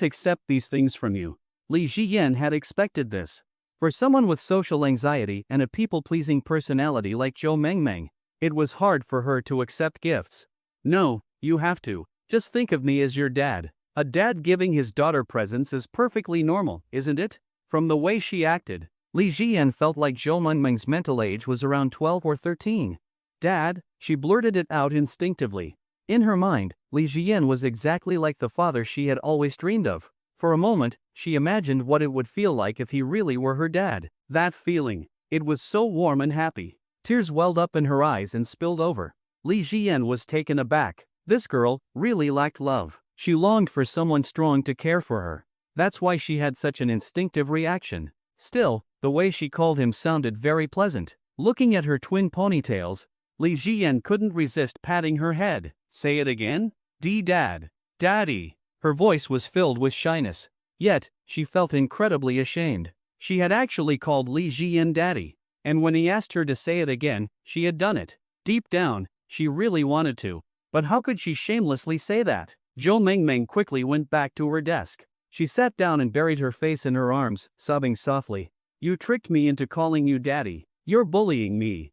B: accept these things from you. Li Jiyan had expected this. For someone with social anxiety and a people-pleasing personality like Zhou Mengmeng, it was hard for her to accept gifts. No, you have to. Just think of me as your dad. A dad giving his daughter presents is perfectly normal, isn't it? From the way she acted, Li Jiyan felt like Zhou Mengmeng's mental age was around 12 or 13. Dad, she blurted it out instinctively. In her mind, Li Jiyan was exactly like the father she had always dreamed of. For a moment, she imagined what it would feel like if he really were her dad. That feeling, it was so warm and happy. Tears welled up in her eyes and spilled over. Li Jiyan was taken aback. This girl really lacked love. She longed for someone strong to care for her. That's why she had such an instinctive reaction. Still, the way she called him sounded very pleasant. Looking at her twin ponytails, Li Jiyan couldn't resist patting her head. Say it again? Dad. Daddy. Her voice was filled with shyness. Yet, she felt incredibly ashamed. She had actually called Li Jiyan daddy. And when he asked her to say it again, she had done it. Deep down, she really wanted to. But how could she shamelessly say that? Zhou Mengmeng quickly went back to her desk. She sat down and buried her face in her arms, sobbing softly. You tricked me into calling you daddy. You're bullying me.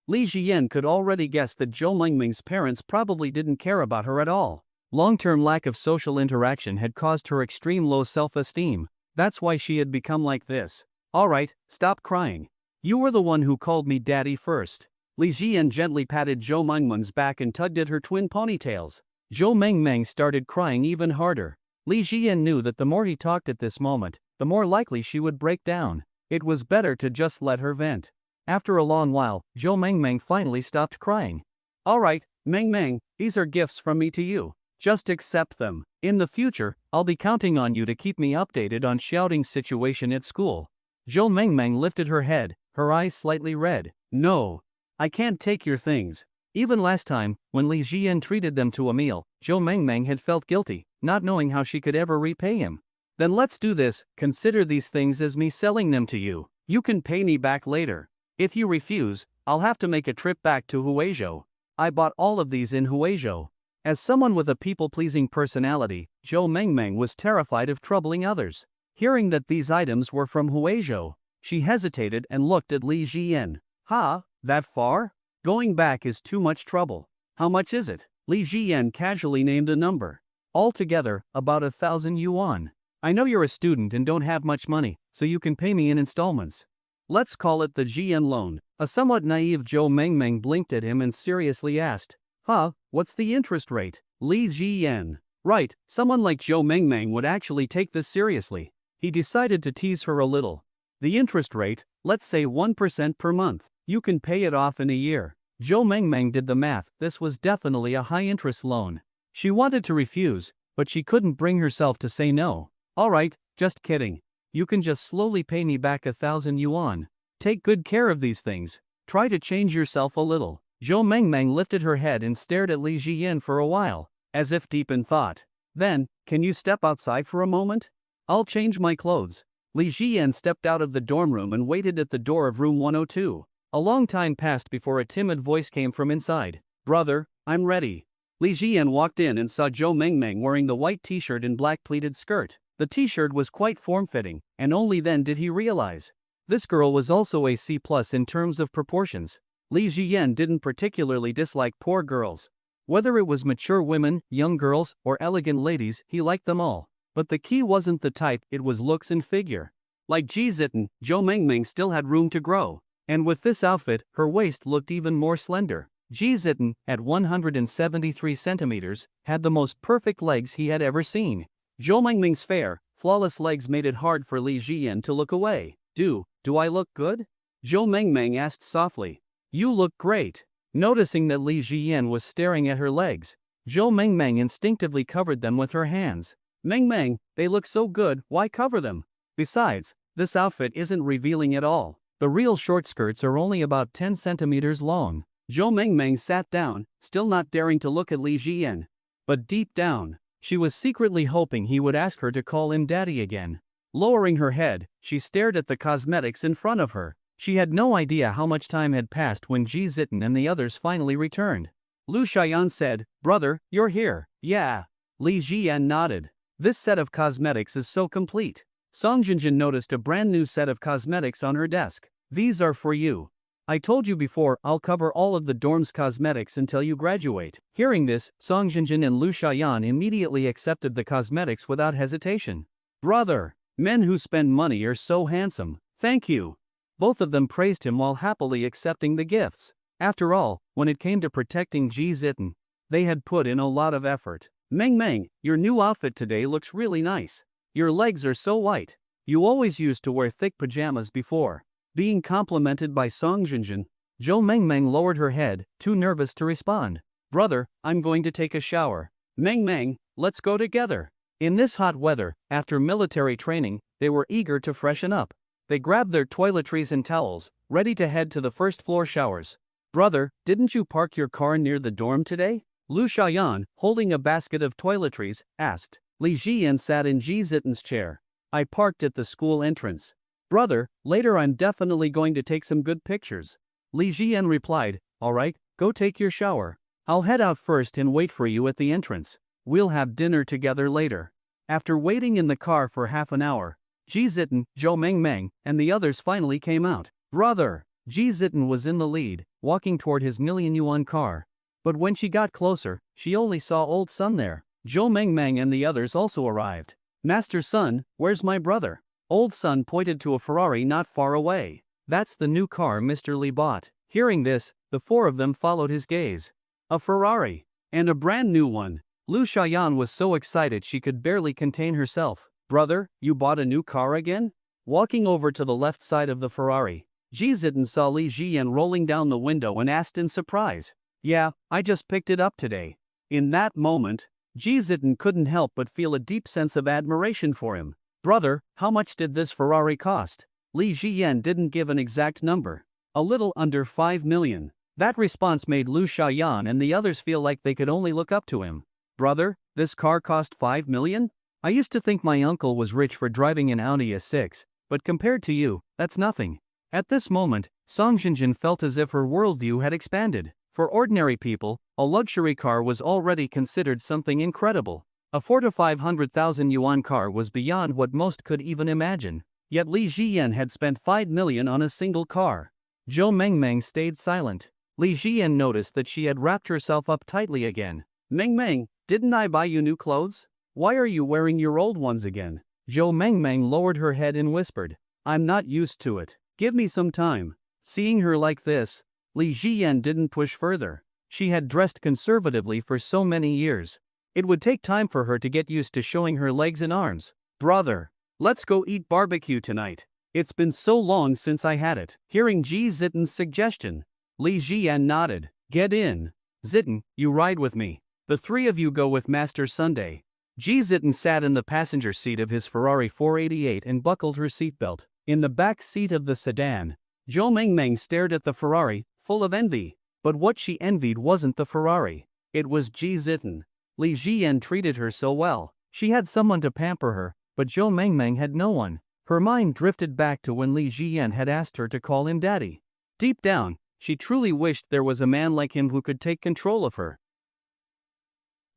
B: Li Jiyan could already guess that Zhou Mengmeng's parents probably didn't care about her at all. Long-term lack of social interaction had caused her extreme low self-esteem. That's why she had become like this. Alright, stop crying. You were the one who called me daddy first. Li Jiyan gently patted Zhou Mengmeng's back and tugged at her twin ponytails. Zhou Mengmeng started crying even harder. Li Jiyan knew that the more he talked at this moment, the more likely she would break down. It was better to just let her vent. After a long while, Zhou Mengmeng finally stopped crying. Alright, Mengmeng, these are gifts from me to you. Just accept them. In the future, I'll be counting on you to keep me updated on Xiaoting's situation at school. Zhou Mengmeng lifted her head, her eyes slightly red. No. I can't take your things. Even last time, when Li Jian treated them to a meal, Zhou Mengmeng had felt guilty, not knowing how she could ever repay him. Then let's do this, consider these things as me selling them to you. You can pay me back later. If you refuse, I'll have to make a trip back to Huizhou. I bought all of these in Huizhou. As someone with a people-pleasing personality, Zhou Mengmeng was terrified of troubling others. Hearing that these items were from Huizhou, she hesitated and looked at Li Jian. Ha, that far? Going back is too much trouble. How much is it? Li Jian casually named a number. Altogether, about 1,000 yuan. I know you're a student and don't have much money, so you can pay me in installments. Let's call it the Jian loan. A somewhat naive Zhou Mengmeng blinked at him and seriously asked, Huh, what's the interest rate? Li Jian. Right, someone like Zhou Mengmeng would actually take this seriously. He decided to tease her a little. The interest rate, let's say 1% per month. You can pay it off in a year. Zhou Mengmeng did the math. This was definitely a high-interest loan. She wanted to refuse, but she couldn't bring herself to say no. Alright, just kidding. You can just slowly pay me back 1,000 yuan. Take good care of these things. Try to change yourself a little. Zhou Mengmeng lifted her head and stared at Li Jian for a while, as if deep in thought. Then, can you step outside for a moment? I'll change my clothes. Li Jian stepped out of the dorm room and waited at the door of room 102. A long time passed before a timid voice came from inside. Brother, I'm ready. Li Jian walked in and saw Zhou Mengmeng wearing the white t-shirt and black pleated skirt. The t-shirt was quite form-fitting, and only then did he realize. This girl was also a C+ in terms of proportions. Li Jian didn't particularly dislike poor girls. Whether it was mature women, young girls, or elegant ladies, he liked them all. But the key wasn't the type, it was looks and figure. Like Ji Zitten, Zhou Mengmeng still had room to grow. And with this outfit, her waist looked even more slender. Ji Zitten, at 173 centimeters, had the most perfect legs he had ever seen. Zhou Mengmeng's fair, flawless legs made it hard for Li Jian to look away. Do I look good? Zhou Mengmeng asked softly. You look great. Noticing that Li Jian was staring at her legs, Zhou Mengmeng instinctively covered them with her hands. Mengmeng, they look so good, why cover them? Besides, this outfit isn't revealing at all. The real short skirts are only about 10 centimeters long. Zhou Mengmeng sat down, still not daring to look at Li Jian. But deep down, she was secretly hoping he would ask her to call him daddy again. Lowering her head, she stared at the cosmetics in front of her. She had no idea how much time had passed when Ji Zitten and the others finally returned. Lu Xiaoyan said, Brother, you're here. Yeah. Li Jian nodded. This set of cosmetics is so complete. Song Jinjin noticed a brand new set of cosmetics on her desk. These are for you. I told you before, I'll cover all of the dorm's cosmetics until you graduate. Hearing this, Song Jinjin and Lu Xiaoyan immediately accepted the cosmetics without hesitation. Brother, men who spend money are so handsome. Thank you. Both of them praised him while happily accepting the gifts. After all, when it came to protecting Ji Zitten, they had put in a lot of effort. Mengmeng, your new outfit today looks really nice. Your legs are so white. You always used to wear thick pajamas before. Being complimented by Song Jinjin, Zhou Mengmeng lowered her head, too nervous to respond. Brother, I'm going to take a shower. Mengmeng, let's go together. In this hot weather, after military training, they were eager to freshen up. They grabbed their toiletries and towels, ready to head to the first-floor showers. Brother, didn't you park your car near the dorm today? Lu Xiaoyan, holding a basket of toiletries, asked. Li Jian sat in Ji Zitten's chair. I parked at the school entrance. Brother, later I'm definitely going to take some good pictures. Li Jian replied, Alright, go take your shower. I'll head out first and wait for you at the entrance. We'll have dinner together later. After waiting in the car for half an hour, Ji Zitten, Zhou Mengmeng, and the others finally came out. Brother! Ji Zitten was in the lead, walking toward his million-yuan car. But when she got closer, she only saw old Sun there. Zhou Mengmeng and the others also arrived. Master Sun, where's my brother? Old Sun pointed to a Ferrari not far away. That's the new car Mr. Li bought. Hearing this, the four of them followed his gaze. A Ferrari. And a brand new one. Lu Xiaoyan was so excited she could barely contain herself. Brother, you bought a new car again? Walking over to the left side of the Ferrari, Ji Zitten saw Li Jian rolling down the window and asked in surprise. Yeah, I just picked it up today. In that moment, Ji Zitten couldn't help but feel a deep sense of admiration for him. Brother, how much did this Ferrari cost? Li Ziyan didn't give an exact number. A little under 5 million. That response made Lu Xiaoyan and the others feel like they could only look up to him. Brother, this car cost 5 million? I used to think my uncle was rich for driving an Audi A6, but compared to you, that's nothing. At this moment, Song Jinjin felt as if her worldview had expanded. For ordinary people, a luxury car was already considered something incredible. A 4 to 500,000 yuan car was beyond what most could even imagine. Yet Li Ziyan had spent 5 million on a single car. Zhou Mengmeng stayed silent. Li Ziyan noticed that she had wrapped herself up tightly again. Mengmeng, didn't I buy you new clothes? Why are you wearing your old ones again? Zhou Mengmeng lowered her head and whispered, I'm not used to it. Give me some time. Seeing her like this, Li Ziyan didn't push further. She had dressed conservatively for so many years. It would take time for her to get used to showing her legs and arms. Brother, let's go eat barbecue tonight. It's been so long since I had it. Hearing Ji Ziten's suggestion, Li Ziyan nodded. Get in. Ziten, you ride with me. The three of you go with Master Sunday. Ji Ziten sat in the passenger seat of his Ferrari 488 and buckled her seatbelt. In the back seat of the sedan, Zhou Mengmeng stared at the Ferrari, full of envy. But what she envied wasn't the Ferrari. It was Ji Ziten. Li Ziyan treated her so well. She had someone to pamper her, but Zhou Mengmeng had no one. Her mind drifted back to when Li Ziyan had asked her to call him daddy. Deep down, she truly wished there was a man like him who could take control of her.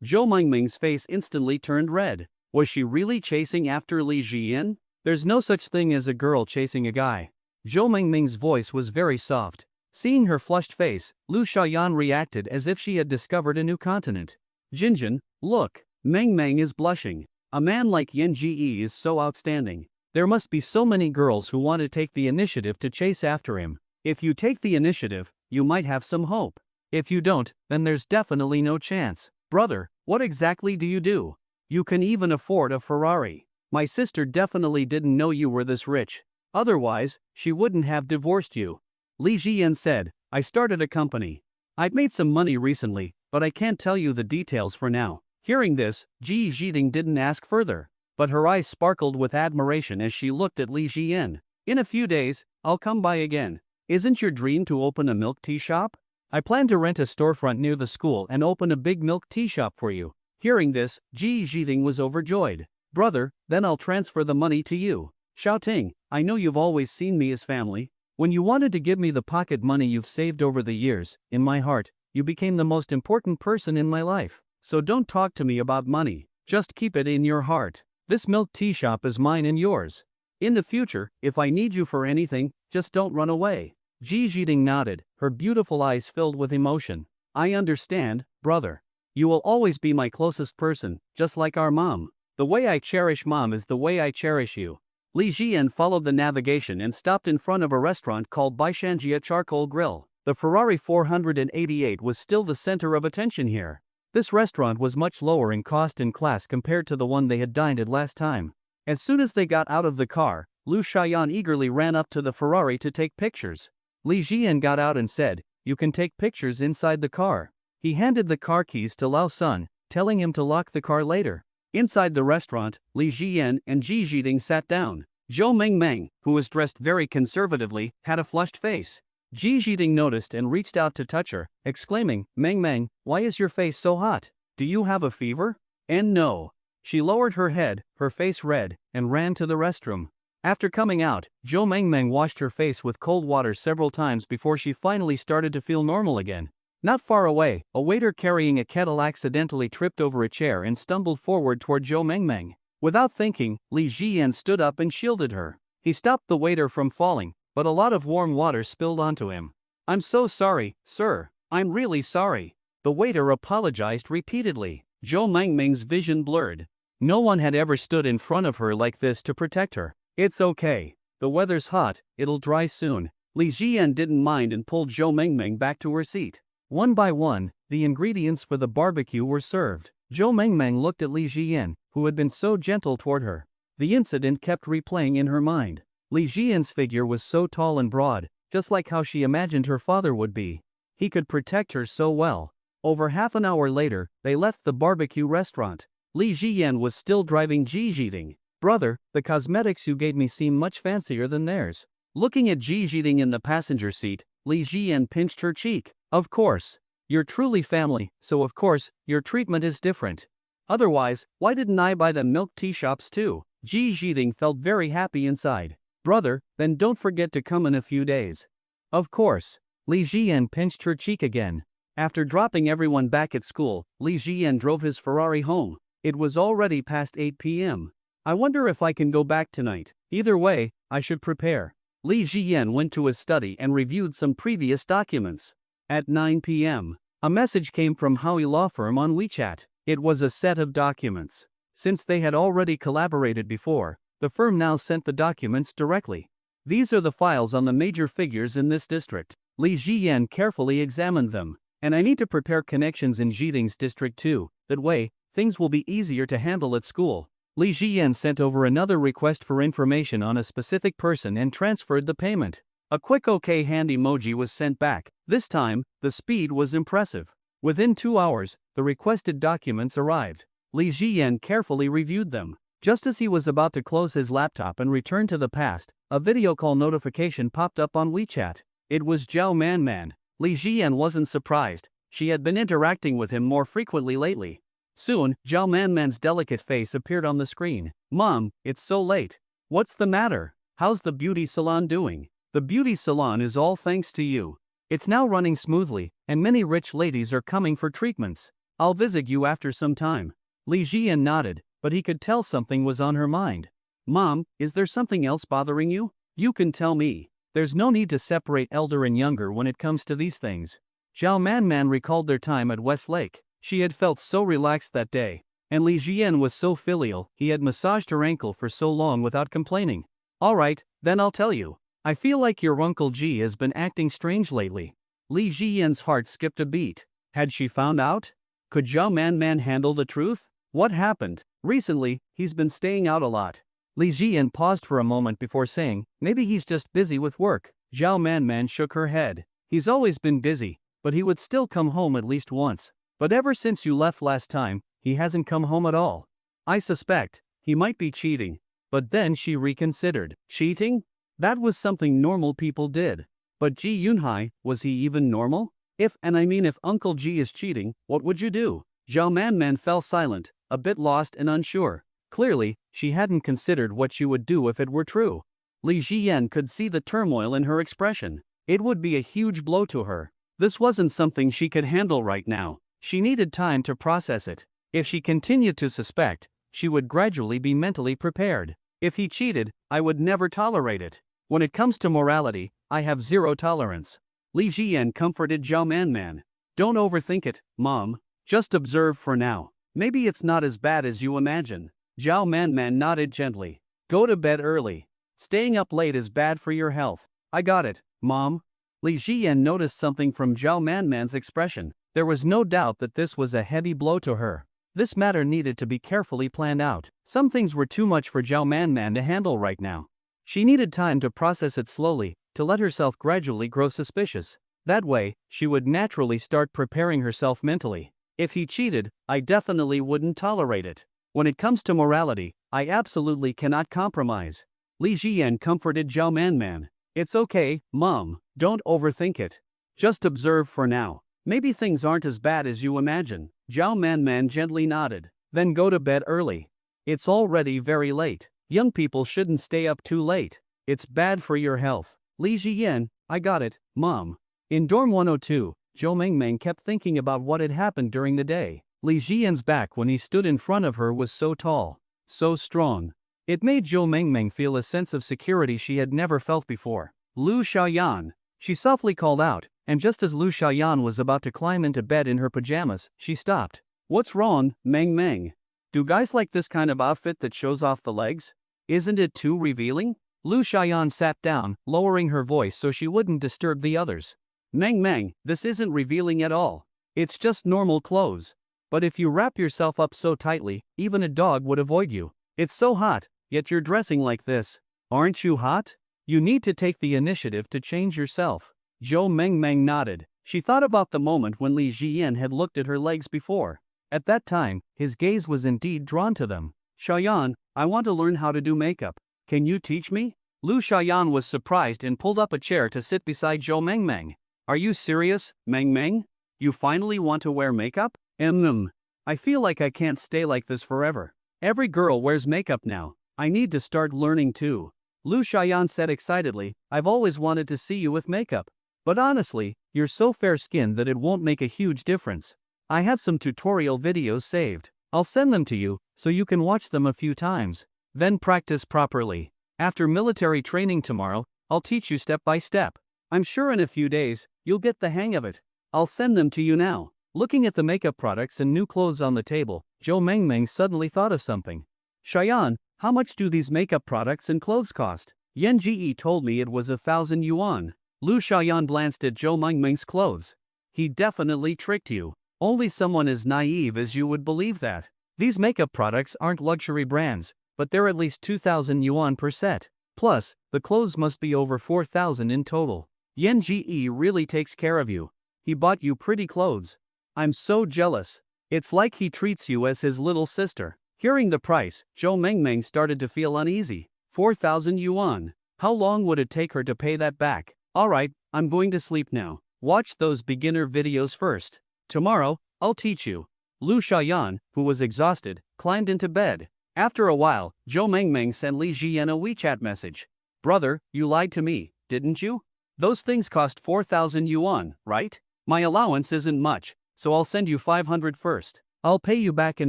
B: Zhou Mengmeng's face instantly turned red. Was she really chasing after Li Ziyan? There's no such thing as a girl chasing a guy. Zhou Mengmeng's voice was very soft. Seeing her flushed face, Lu Xiaoyan reacted as if she had discovered a new continent. Jinjin, look, Mengmeng is blushing. A man like Yan Ji is so outstanding. There must be so many girls who want to take the initiative to chase after him. If you take the initiative, you might have some hope. If you don't, then there's definitely no chance. Brother, what exactly do you do? You can even afford a Ferrari. My sister definitely didn't know you were this rich. Otherwise, she wouldn't have divorced you. Li Ziyan said, I started a company. I've made some money recently, but I can't tell you the details for now. Hearing this, Ji Zhiting didn't ask further, but her eyes sparkled with admiration as she looked at Li Ziyan. In a few days, I'll come by again. Isn't your dream to open a milk tea shop? I plan to rent a storefront near the school and open a big milk tea shop for you. Hearing this, Ji Zhiting was overjoyed. Brother, then I'll transfer the money to you. Xiaoting, I know you've always seen me as family. When you wanted to give me the pocket money you've saved over the years, in my heart, you became the most important person in my life. So don't talk to me about money. Just keep it in your heart. This milk tea shop is mine and yours. In the future, if I need you for anything, just don't run away. Ji Zhiting nodded, her beautiful eyes filled with emotion. I understand, brother. You will always be my closest person, just like our mom. The way I cherish mom is the way I cherish you. Li Ziyan followed the navigation and stopped in front of a restaurant called Baishanjia Charcoal Grill. The Ferrari 488 was still the center of attention here. This restaurant was much lower in cost and class compared to the one they had dined at last time. As soon as they got out of the car, Lu Xiaoyan eagerly ran up to the Ferrari to take pictures. Li Ziyan got out and said, you can take pictures inside the car. He handed the car keys to Lao Sun, telling him to lock the car later. Inside the restaurant, Li Ziyan and Ji Zhiting sat down. Zhou Mengmeng, who was dressed very conservatively, had a flushed face. Ji Zhiting noticed and reached out to touch her, exclaiming, Mengmeng, why is your face so hot? Do you have a fever? And no. She lowered her head, her face red, and ran to the restroom. After coming out, Zhou Mengmeng washed her face with cold water several times before she finally started to feel normal again. Not far away, a waiter carrying a kettle accidentally tripped over a chair and stumbled forward toward Zhou Mengmeng. Without thinking, Li Ziyan stood up and shielded her. He stopped the waiter from falling, but a lot of warm water spilled onto him. I'm so sorry, sir. I'm really sorry. The waiter apologized repeatedly. Zhou Mengmeng's vision blurred. No one had ever stood in front of her like this to protect her. It's okay. The weather's hot, it'll dry soon. Li Ziyan didn't mind and pulled Zhou Mengmeng back to her seat. One by one, the ingredients for the barbecue were served. Zhou Mengmeng looked at Li Ziyan, who had been so gentle toward her. The incident kept replaying in her mind. Li Ziyan's figure was so tall and broad, just like how she imagined her father would be. He could protect her so well. Over half an hour later, they left the barbecue restaurant. Li Ziyan was still driving Ji Zhiting. Brother, the cosmetics you gave me seem much fancier than theirs. Looking at Ji Jiting in the passenger seat, Li Jian pinched her cheek. Of course. You're truly family, so of course, your treatment is different. Otherwise, why didn't I buy them milk tea shops too? Ji Jiting felt very happy inside. Brother, then don't forget to come in a few days. Of course. Li Jian pinched her cheek again. After dropping everyone back at school, Li Jian drove his Ferrari home. It was already past 8 p.m. I wonder if I can go back tonight. Either way, I should prepare. Li Jian went to his study and reviewed some previous documents. At 9 p.m., a message came from Howie Law Firm on WeChat. It was a set of documents. Since they had already collaborated before, the firm now sent the documents directly. These are the files on the major figures in this district. Li Jian carefully examined them. And I need to prepare connections in Jiting's district too. That way, things will be easier to handle at school. Li Jian sent over another request for information on a specific person and transferred the payment. A quick OK hand emoji was sent back. This time, the speed was impressive. Within 2 hours, the requested documents arrived. Li Jian carefully reviewed them. Just as he was about to close his laptop and return to the past, a video call notification popped up on WeChat. It was Zhao Man. Li Jian wasn't surprised. She had been interacting with him more frequently lately. Soon, Zhao Man's delicate face appeared on the screen. Mom, it's so late. What's the matter? How's the beauty salon doing? The beauty salon is all thanks to you. It's now running smoothly, and many rich ladies are coming for treatments. I'll visit you after some time. Li Jian nodded, but he could tell something was on her mind. Mom, is there something else bothering you? You can tell me. There's no need to separate elder and younger when it comes to these things. Zhao Man recalled their time at Westlake. She had felt so relaxed that day. And Li Jian was so filial, he had massaged her ankle for so long without complaining. Alright, then I'll tell you. I feel like your Uncle Ji has been acting strange lately. Li Jian's heart skipped a beat. Had she found out? Could Zhao Man handle the truth? What happened? Recently, he's been staying out a lot. Li Jian paused for a moment before saying, maybe he's just busy with work. Zhao Man shook her head. He's always been busy, but he would still come home at least once. But ever since you left last time, he hasn't come home at all. I suspect he might be cheating. But then she reconsidered. Cheating? That was something normal people did. But Ji Yunhai, was he even normal? If Uncle Ji is cheating, what would you do? Zhao Man fell silent, a bit lost and unsure. Clearly, she hadn't considered what she would do if it were true. Li Jian could see the turmoil in her expression. It would be a huge blow to her. This wasn't something she could handle right now. She needed time to process it. If she continued to suspect, she would gradually be mentally prepared. If he cheated, I would never tolerate it. When it comes to morality, I have zero tolerance. Li Jian comforted Zhao Man. Don't overthink it, Mom. Just observe for now. Maybe it's not as bad as you imagine. Zhao Man nodded gently. Go to bed early. Staying up late is bad for your health. I got it, Mom. Li Jian noticed something from Zhao Man's expression. There was no doubt that this was a heavy blow to her. This matter needed to be carefully planned out. Some things were too much for Zhao Man to handle right now. She needed time to process it slowly, to let herself gradually grow suspicious. That way, she would naturally start preparing herself mentally. If he cheated, I definitely wouldn't tolerate it. When it comes to morality, I absolutely cannot compromise. Li Jian comforted Zhao Man. It's okay, Mom, don't overthink it. Just observe for now. Maybe things aren't as bad as you imagine. Zhao Man gently nodded. Then go to bed early. It's already very late. Young people shouldn't stay up too late. It's bad for your health. Li Jian, I got it, Mom. In dorm 102, Zhou Mengmeng kept thinking about what had happened during the day. Li Jian's back when he stood in front of her was so tall, so strong. It made Zhou Mengmeng feel a sense of security she had never felt before. Lu Xiaoyan. She softly called out, and just as Lu Xiaoyan was about to climb into bed in her pajamas, she stopped. What's wrong, Meng? Do guys like this kind of outfit that shows off the legs? Isn't it too revealing? Lu Xiaoyan sat down, lowering her voice so she wouldn't disturb the others. Meng, this isn't revealing at all. It's just normal clothes. But if you wrap yourself up so tightly, even a dog would avoid you. It's so hot, yet you're dressing like this. Aren't you hot? You need to take the initiative to change yourself. Zhou Mengmeng nodded. She thought about the moment when Li Jian had looked at her legs before. At that time, his gaze was indeed drawn to them. Xiaoyan, I want to learn how to do makeup. Can you teach me? Lu Xiaoyan was surprised and pulled up a chair to sit beside Zhou Mengmeng. Are you serious, Mengmeng? You finally want to wear makeup? I feel like I can't stay like this forever. Every girl wears makeup now. I need to start learning too. Lu Xiaoyan said excitedly, I've always wanted to see you with makeup. But honestly, you're so fair-skinned that it won't make a huge difference. I have some tutorial videos saved. I'll send them to you, so you can watch them a few times. Then practice properly. After military training tomorrow, I'll teach you step by step. I'm sure in a few days, you'll get the hang of it. I'll send them to you now. Looking at the makeup products and new clothes on the table, Zhou Mengmeng suddenly thought of something. Xiaoyan, how much do these makeup products and clothes cost? Yan Ji told me it was 1,000 yuan. Lu Xiaoyan glanced at Zhou Mengmeng's clothes. He definitely tricked you. Only someone as naive as you would believe that. These makeup products aren't luxury brands, but they're at least 2,000 yuan per set. Plus, the clothes must be over 4,000 in total. Yan Ji really takes care of you. He bought you pretty clothes. I'm so jealous. It's like he treats you as his little sister. Hearing the price, Zhou Mengmeng started to feel uneasy. 4,000 yuan. How long would it take her to pay that back? Alright, I'm going to sleep now. Watch those beginner videos first. Tomorrow, I'll teach you. Lu Xiaoyan, who was exhausted, climbed into bed. After a while, Zhou Mengmeng sent Li Jian a WeChat message. Brother, you lied to me, didn't you? Those things cost 4,000 yuan, right? My allowance isn't much, so I'll send you 500 first. I'll pay you back in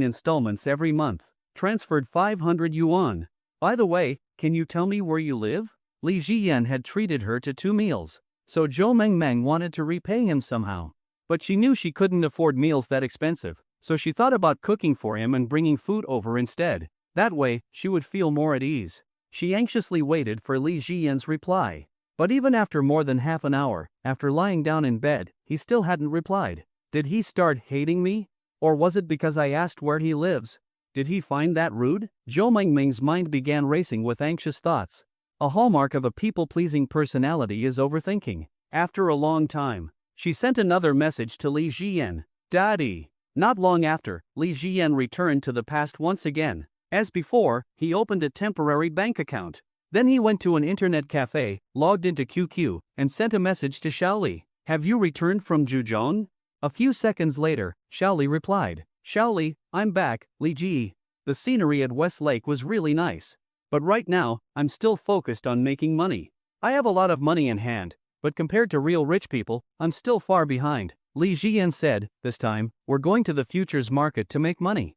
B: installments every month. Transferred 500 yuan. By the way, can you tell me where you live? Li Jian had treated her to 2 meals, so Zhou Mengmeng wanted to repay him somehow. But she knew she couldn't afford meals that expensive, so she thought about cooking for him and bringing food over instead. That way, she would feel more at ease. She anxiously waited for Li Jian's reply. But even after more than half an hour, after lying down in bed, he still hadn't replied. Did he start hating me? Or was it because I asked where he lives? Did he find that rude? Zhou Mengmeng's mind began racing with anxious thoughts. A hallmark of a people-pleasing personality is overthinking. After a long time, she sent another message to Li Jian. Daddy. Not long after, Li Jian returned to the past once again. As before, he opened a temporary bank account. Then he went to an internet cafe, logged into QQ, and sent a message to Xiaoli. Have you returned from Zhuzhou? A few seconds later, Xiaoli replied. Xiaoli, I'm back, Li Ji. The scenery at West Lake was really nice. But right now, I'm still focused on making money. I have a lot of money in hand, but compared to real rich people, I'm still far behind. Li Jian said, this time, we're going to the futures market to make money.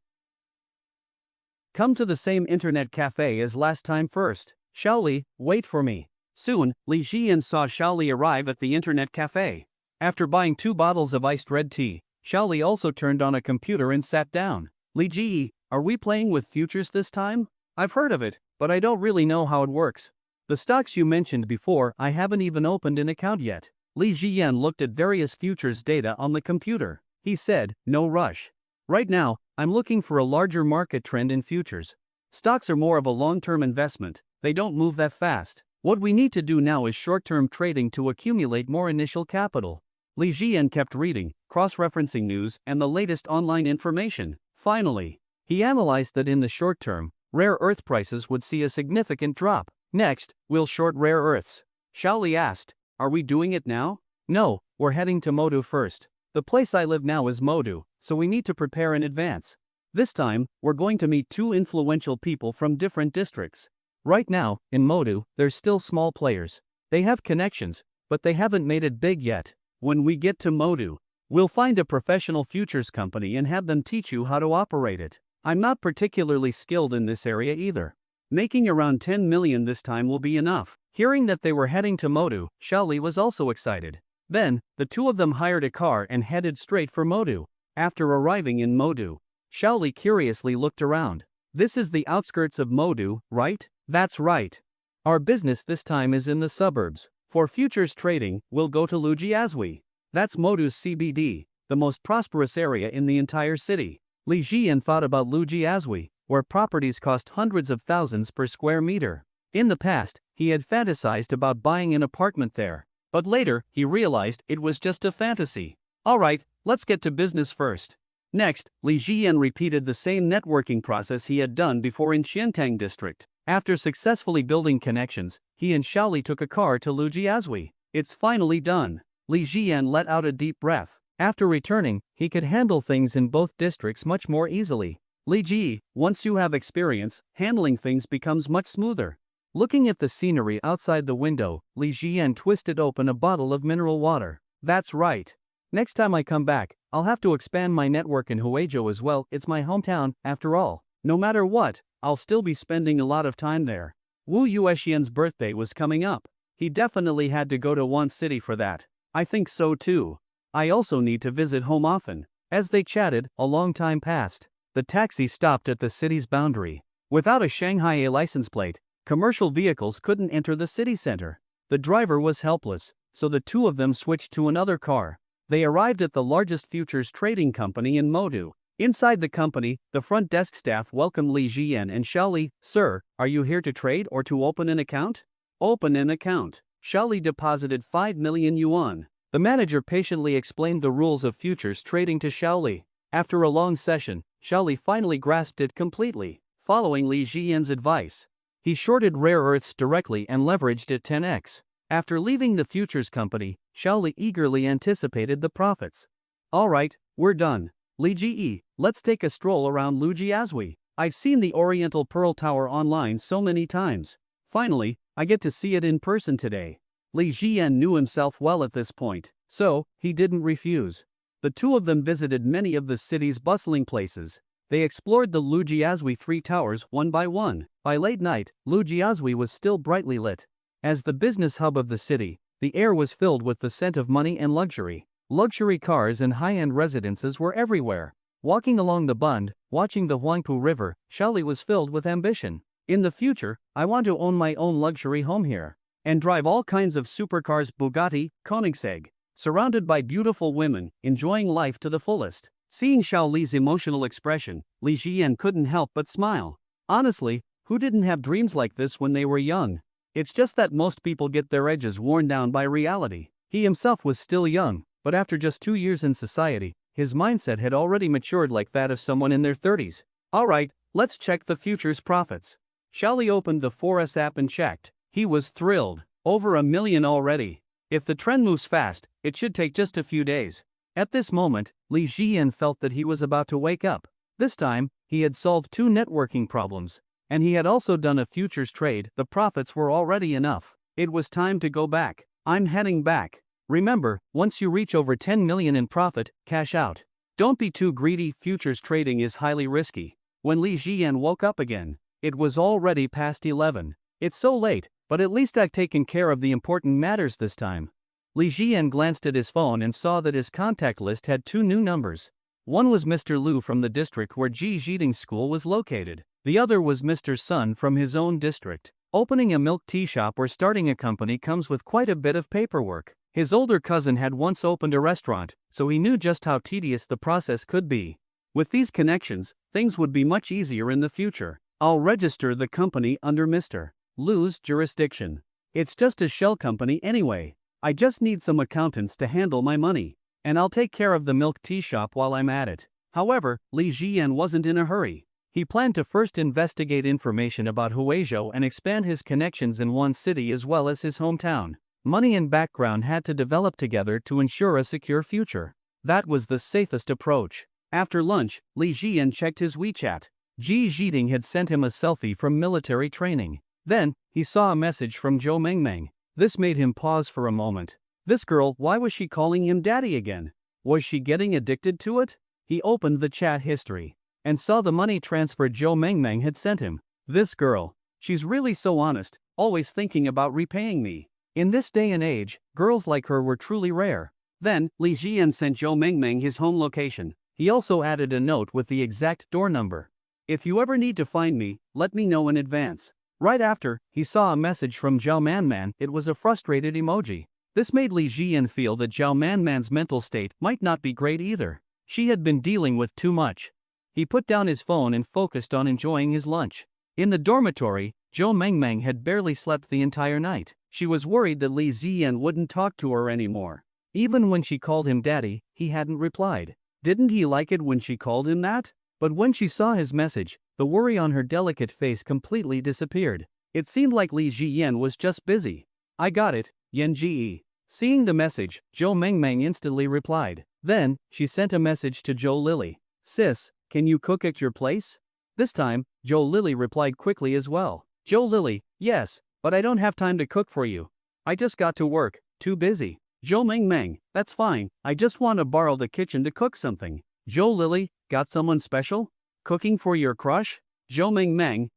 B: Come to the same internet cafe as last time first. Xiaoli, wait for me. Soon, Li Jian saw Xiaoli arrive at the internet cafe. After buying 2 bottles of iced red tea, Xiaoli also turned on a computer and sat down. Li Ji, are we playing with futures this time? I've heard of it, but I don't really know how it works. The stocks you mentioned before, I haven't even opened an account yet. Li Jian looked at various futures data on the computer. He said, no rush. Right now, I'm looking for a larger market trend in futures. Stocks are more of a long-term investment. They don't move that fast. What we need to do now is short-term trading to accumulate more initial capital. Li Jian kept reading, cross-referencing news and the latest online information. Finally, he analyzed that in the short term, rare earth prices would see a significant drop. Next, we'll short rare earths. Xiaoli asked, are we doing it now? No, we're heading to Modu first. The place I live now is Modu, so we need to prepare in advance. This time, we're going to meet 2 influential people from different districts. Right now, in Modu, there's still small players. They have connections, but they haven't made it big yet. When we get to Modu, we'll find a professional futures company and have them teach you how to operate it. I'm not particularly skilled in this area either. Making around 10 million this time will be enough. Hearing that they were heading to Modu, Xiaoli was also excited. Then, the 2 of them hired a car and headed straight for Modu. After arriving in Modu, Xiaoli curiously looked around. This is the outskirts of Modu, right? That's right. Our business this time is in the suburbs. For futures trading, we'll go to Lujiazui. That's Modu's CBD, the most prosperous area in the entire city. Li Jian thought about Lujiazui, where properties cost hundreds of thousands per square meter. In the past, he had fantasized about buying an apartment there. But later, he realized it was just a fantasy. Alright, let's get to business first. Next, Li Jian repeated the same networking process he had done before in Xiantang district. After successfully building connections, he and Xiaoli took a car to Lujiazui. It's finally done. Li Jian let out a deep breath. After returning, he could handle things in both districts much more easily. Li Ji, once you have experience, handling things becomes much smoother. Looking at the scenery outside the window, Li Jian twisted open a bottle of mineral water. That's right. Next time I come back, I'll have to expand my network in Huizhou as well. It's my hometown, after all. No matter what, I'll still be spending a lot of time there. Wu Yuexian's birthday was coming up. He definitely had to go to one city for that. I think so too. I also need to visit home often. As they chatted, a long time passed. The taxi stopped at the city's boundary. Without a Shanghai license plate, commercial vehicles couldn't enter the city center. The driver was helpless, so the two of them switched to another car. They arrived at the largest futures trading company in Modu. Inside the company, the front desk staff welcomed Li Jian and Xiaoli. Sir, are you here to trade or to open an account? Open an account. Xiaoli deposited 5 million yuan. The manager patiently explained the rules of futures trading to Xiaoli. After a long session, Xiaoli finally grasped it completely. Following Li Jian's advice, he shorted rare earths directly and leveraged it 10x. After leaving the futures company, Xiaoli eagerly anticipated the profits. Alright, we're done. Li Ji, let's take a stroll around Lujiazui. I've seen the Oriental Pearl Tower online so many times. Finally, I get to see it in person today. Li Jian knew himself well at this point, so he didn't refuse. The two of them visited many of the city's bustling places. They explored the Lujiazui three towers one by one. By late night, Lujiazui was still brightly lit. As the business hub of the city, the air was filled with the scent of money and luxury. Luxury cars and high-end residences were everywhere. Walking along the Bund, watching the Huangpu River, Xiaoli was filled with ambition. In the future, I want to own my own luxury home here. And drive all kinds of supercars, Bugatti, Koenigsegg. Surrounded by beautiful women, enjoying life to the fullest. Seeing Xiaoli's emotional expression, Li Jian couldn't help but smile. Honestly, who didn't have dreams like this when they were young? It's just that most people get their edges worn down by reality. He himself was still young, but after just 2 years in society, his mindset had already matured like that of someone in their 30s. Alright, let's check the future's profits. Xiaoli opened the 4S app and checked. He was thrilled. Over 1 million already. If the trend moves fast, it should take just a few days. At this moment, Li Jian felt that he was about to wake up. This time, he had solved 2 networking problems. And he had also done a futures trade. The profits were already enough. It was time to go back. I'm heading back. Remember, once you reach over 10 million in profit, cash out. Don't be too greedy. Futures trading is highly risky. When Li Jian woke up again, it was already past 11. It's so late, but at least I've taken care of the important matters this time. Li Jian glanced at his phone and saw that his contact list had 2 new numbers. One was Mr. Liu from the district where Ji Jiting's school was located. The other was Mr. Sun from his own district. Opening a milk tea shop or starting a company comes with quite a bit of paperwork. His older cousin had once opened a restaurant, so he knew just how tedious the process could be. With these connections, things would be much easier in the future. I'll register the company under Mr. Liu's jurisdiction. It's just a shell company anyway. I just need some accountants to handle my money. And I'll take care of the milk tea shop while I'm at it. However, Li Jian wasn't in a hurry. He planned to first investigate information about Huizhou and expand his connections in one city as well as his hometown. Money and background had to develop together to ensure a secure future. That was the safest approach. After lunch, Li Jian checked his WeChat. Ji Jiting had sent him a selfie from military training. Then, he saw a message from Zhou Mengmeng. This made him pause for a moment. This girl, why was she calling him daddy again? Was she getting addicted to it? He opened the chat history and saw the money transfer Zhou Mengmeng had sent him. This girl, she's really so honest, always thinking about repaying me. In this day and age, girls like her were truly rare. Then, Li Jian sent Zhou Mengmeng his home location. He also added a note with the exact door number. If you ever need to find me, let me know in advance. Right after, he saw a message from Zhao Manman. It was a frustrated emoji. This made Li Jian feel that Zhao Manman's mental state might not be great either. She had been dealing with too much. He put down his phone and focused on enjoying his lunch. In the dormitory, Zhou Mengmeng had barely slept the entire night. She was worried that Li Jian wouldn't talk to her anymore. Even when she called him daddy, he hadn't replied. Didn't he like it when she called him that? But when she saw his message, the worry on her delicate face completely disappeared. It seemed like Li Jiyan was just busy. I got it, Yan Ji. Seeing the message, Zhou Mengmeng instantly replied. Then, she sent a message to Zhou Lily. Sis, can you cook at your place? This time, Zhou Lily replied quickly as well. Zhou Lily, yes, but I don't have time to cook for you. I just got to work, too busy. Zhou Mengmeng, that's fine, I just want to borrow the kitchen to cook something. Zhou Lily, got someone special? Cooking for your crush? Zhou Mengmeng,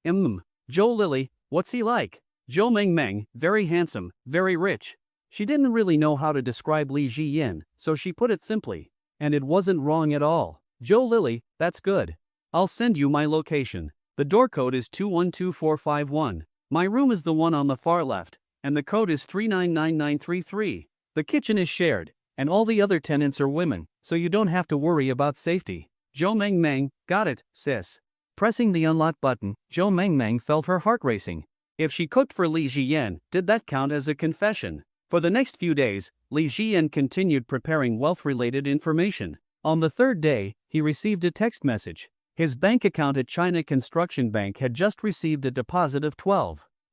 B: Zhou Lily, what's he like? Zhou Mengmeng, very handsome, very rich. She didn't really know how to describe Li Jiyan, so she put it simply. And it wasn't wrong at all. Zhou Lily, that's good. I'll send you my location. The door code is 212451. My room is the one on the far left, and the code is 399933. The kitchen is shared, and all the other tenants are women, so you don't have to worry about safety. Zhou Mengmeng, got it, sis. Pressing the unlock button, Zhou Mengmeng felt her heart racing. If she cooked for Li Jiyan, did that count as a confession? For the next few days, Li Jiyan continued preparing wealth-related information. On the third day, he received a text message. His bank account at China Construction Bank had just received a deposit of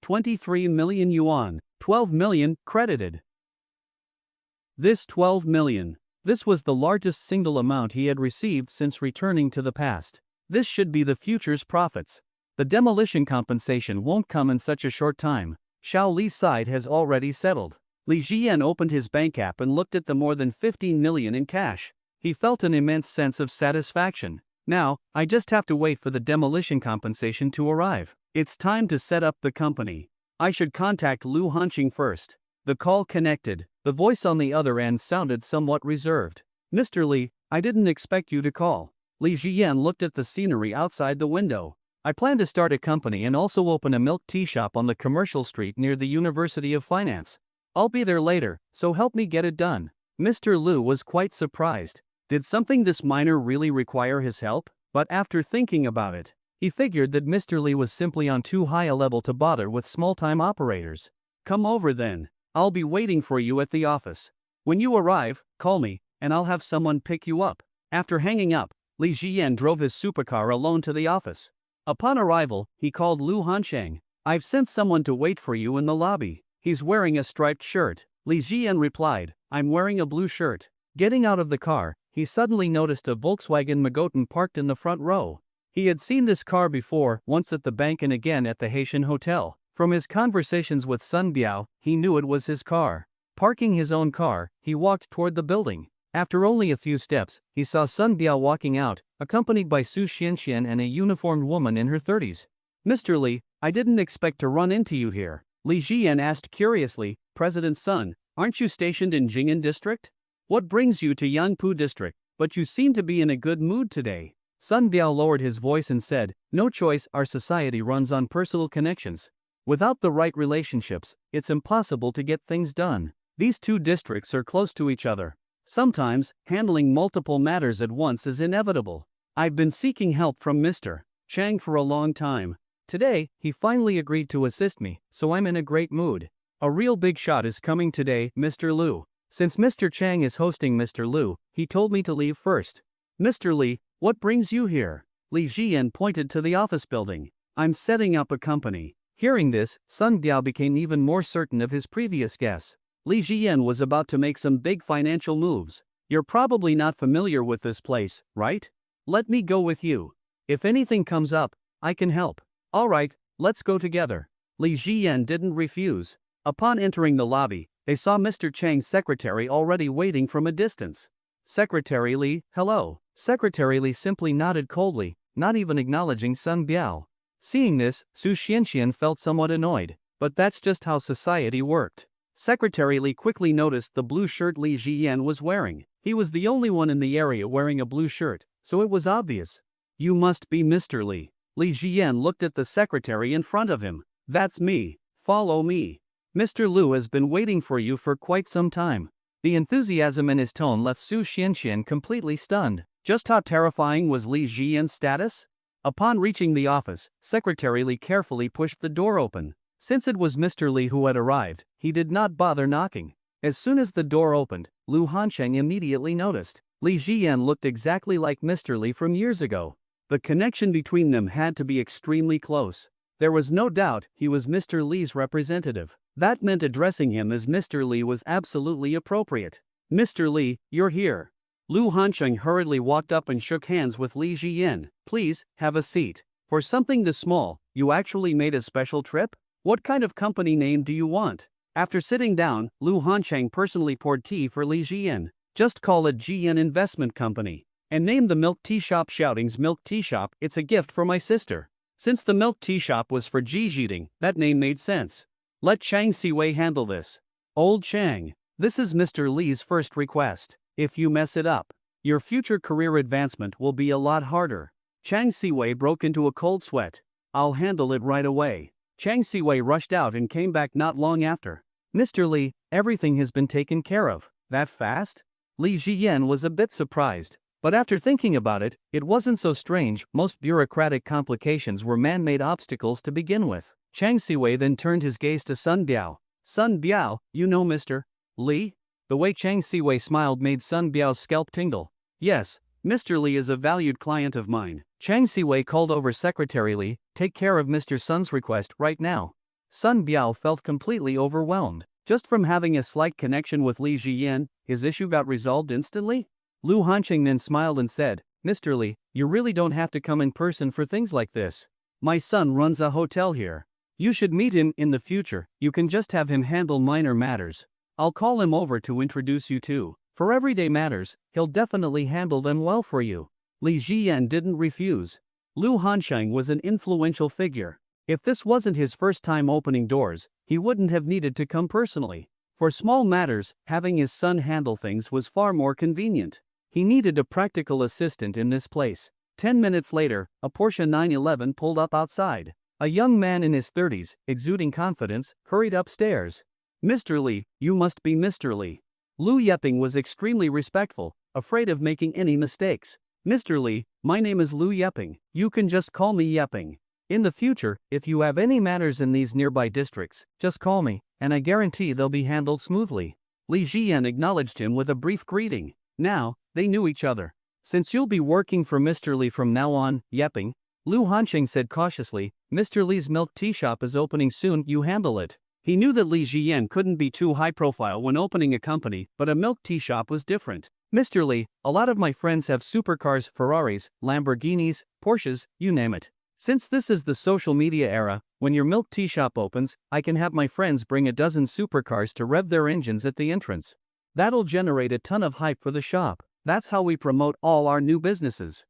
B: 23 million yuan, 12 million, credited. This 12 million. This was the largest single amount he had received since returning to the past. This should be the future's profits. The demolition compensation won't come in such a short time. Xiao Li's side has already settled. Li Jiyan opened his bank app and looked at the more than 15 million in cash. He felt an immense sense of satisfaction. Now, I just have to wait for the demolition compensation to arrive. It's time to set up the company. I should contact Lu Hanqing first. The call connected. The voice on the other end sounded somewhat reserved. Mr. Li, I didn't expect you to call. Li Jiyan looked at the scenery outside the window. I plan to start a company and also open a milk tea shop on the commercial street near the University of Finance. I'll be there later, so help me get it done. Mr. Lu was quite surprised. Did something this minor really require his help? But after thinking about it, he figured that Mr. Li was simply on too high a level to bother with small-time operators. Come over then. I'll be waiting for you at the office. When you arrive, call me, and I'll have someone pick you up. After hanging up, Li Jiyan drove his supercar alone to the office. Upon arrival, he called Lu Hanqing. I've sent someone to wait for you in the lobby. He's wearing a striped shirt. Li Jiyan replied, I'm wearing a blue shirt. Getting out of the car, he suddenly noticed a Volkswagen Magotan parked in the front row. He had seen this car before, once at the bank and again at the Haitian hotel. From his conversations with Sun Biao, he knew it was his car. Parking his own car, he walked toward the building. After only a few steps, he saw Sun Biao walking out, accompanied by Su Xianxian and a uniformed woman in her 30s. Mr. Li, I didn't expect to run into you here. Li Jiyan asked curiously, President Sun, aren't you stationed in Jing'an District? What brings you to Yangpu District? But you seem to be in a good mood today. Sun Biao lowered his voice and said, no choice, our society runs on personal connections. Without the right relationships, it's impossible to get things done. These two districts are close to each other. Sometimes, handling multiple matters at once is inevitable. I've been seeking help from Mr. Chang for a long time. Today, he finally agreed to assist me, so I'm in a great mood. A real big shot is coming today, Mr. Lu. Since Mr. Chang is hosting Mr. Lu, he told me to leave first. Mr. Li, what brings you here? Li Jiyan pointed to the office building. I'm setting up a company. Hearing this, Sun Biao became even more certain of his previous guess. Li Jiyan was about to make some big financial moves. You're probably not familiar with this place, right? Let me go with you. If anything comes up, I can help. Alright, let's go together. Li Jiyan didn't refuse. Upon entering the lobby, they saw Mr. Chang's secretary already waiting from a distance. Secretary Li, hello. Secretary Li simply nodded coldly, not even acknowledging Sun Biao. Seeing this, Su Xianxian felt somewhat annoyed, but that's just how society worked. Secretary Li quickly noticed the blue shirt Li Jiyan was wearing. He was the only one in the area wearing a blue shirt, so it was obvious. You must be Mr. Li. Li Jiyan looked at the secretary in front of him. That's me. Follow me. Mr. Lu has been waiting for you for quite some time. The enthusiasm in his tone left Su Xianxian completely stunned. Just how terrifying was Li Jiyan's status? Upon reaching the office, Secretary Li carefully pushed the door open. Since it was Mr. Li who had arrived, he did not bother knocking. As soon as the door opened, Lu Hanqing immediately noticed. Li Jian looked exactly like Mr. Li from years ago. The connection between them had to be extremely close. There was no doubt he was Mr. Li's representative. That meant addressing him as Mr. Li was absolutely appropriate. Mr. Li, you're here. Lu Hansheng hurriedly walked up and shook hands with Li Jian. Please, have a seat. For something this small, you actually made a special trip? What kind of company name do you want? After sitting down, Lu Hansheng personally poured tea for Li Jian. Just call it Jian Investment Company. And name the milk tea shop Shoutings Milk Tea Shop. It's a gift for my sister. Since the milk tea shop was for Ji Jiting, that name made sense. Let Chang Siwei handle this. Old Chang, this is Mr. Li's first request. If you mess it up, your future career advancement will be a lot harder. Chang Siwei broke into a cold sweat. I'll handle it right away. Chang Siwei rushed out and came back not long after. Mr. Li, everything has been taken care of. That fast? Li Jian was a bit surprised. But after thinking about it, it wasn't so strange. Most bureaucratic complications were man-made obstacles to begin with. Chang Siwei then turned his gaze to Sun Biao. Sun Biao, you know Mr. Li? The way Chang Siwei smiled made Sun Biao's scalp tingle. Yes, Mr. Li is a valued client of mine. Chang Siwei called over Secretary Li. Take care of Mr. Sun's request right now. Sun Biao felt completely overwhelmed. Just from having a slight connection with Li Jian, his issue got resolved instantly? Lu Hanqing then smiled and said, Mr. Li, you really don't have to come in person for things like this. My son runs a hotel here. You should meet him in the future. You can just have him handle minor matters. I'll call him over to introduce you to. For everyday matters, he'll definitely handle them well for you. Li Jian didn't refuse. Lu Hansheng was an influential figure. If this wasn't his first time opening doors, he wouldn't have needed to come personally. For small matters, having his son handle things was far more convenient. He needed a practical assistant in this place. 10 minutes later, a Porsche 911 pulled up outside. A young man in his 30s, exuding confidence, hurried upstairs. Mr. Li, you must be Mr. Li. Lu Yeping was extremely respectful, afraid of making any mistakes. Mr. Li, my name is Lu Yeping. You can just call me Yeping. In the future, if you have any matters in these nearby districts, just call me, and I guarantee they'll be handled smoothly. Li Jian acknowledged him with a brief greeting. Now, they knew each other. Since you'll be working for Mr. Li from now on, Yeping, Lu Hanqing said cautiously, Mr. Li's milk tea shop is opening soon, you handle it. He knew that Li Jian couldn't be too high profile when opening a company, but a milk tea shop was different. Mr. Li, a lot of my friends have supercars, Ferraris, Lamborghinis, Porsches, you name it. Since this is the social media era, when your milk tea shop opens, I can have my friends bring a dozen supercars to rev their engines at the entrance. That'll generate a ton of hype for the shop. That's how we promote all our new businesses.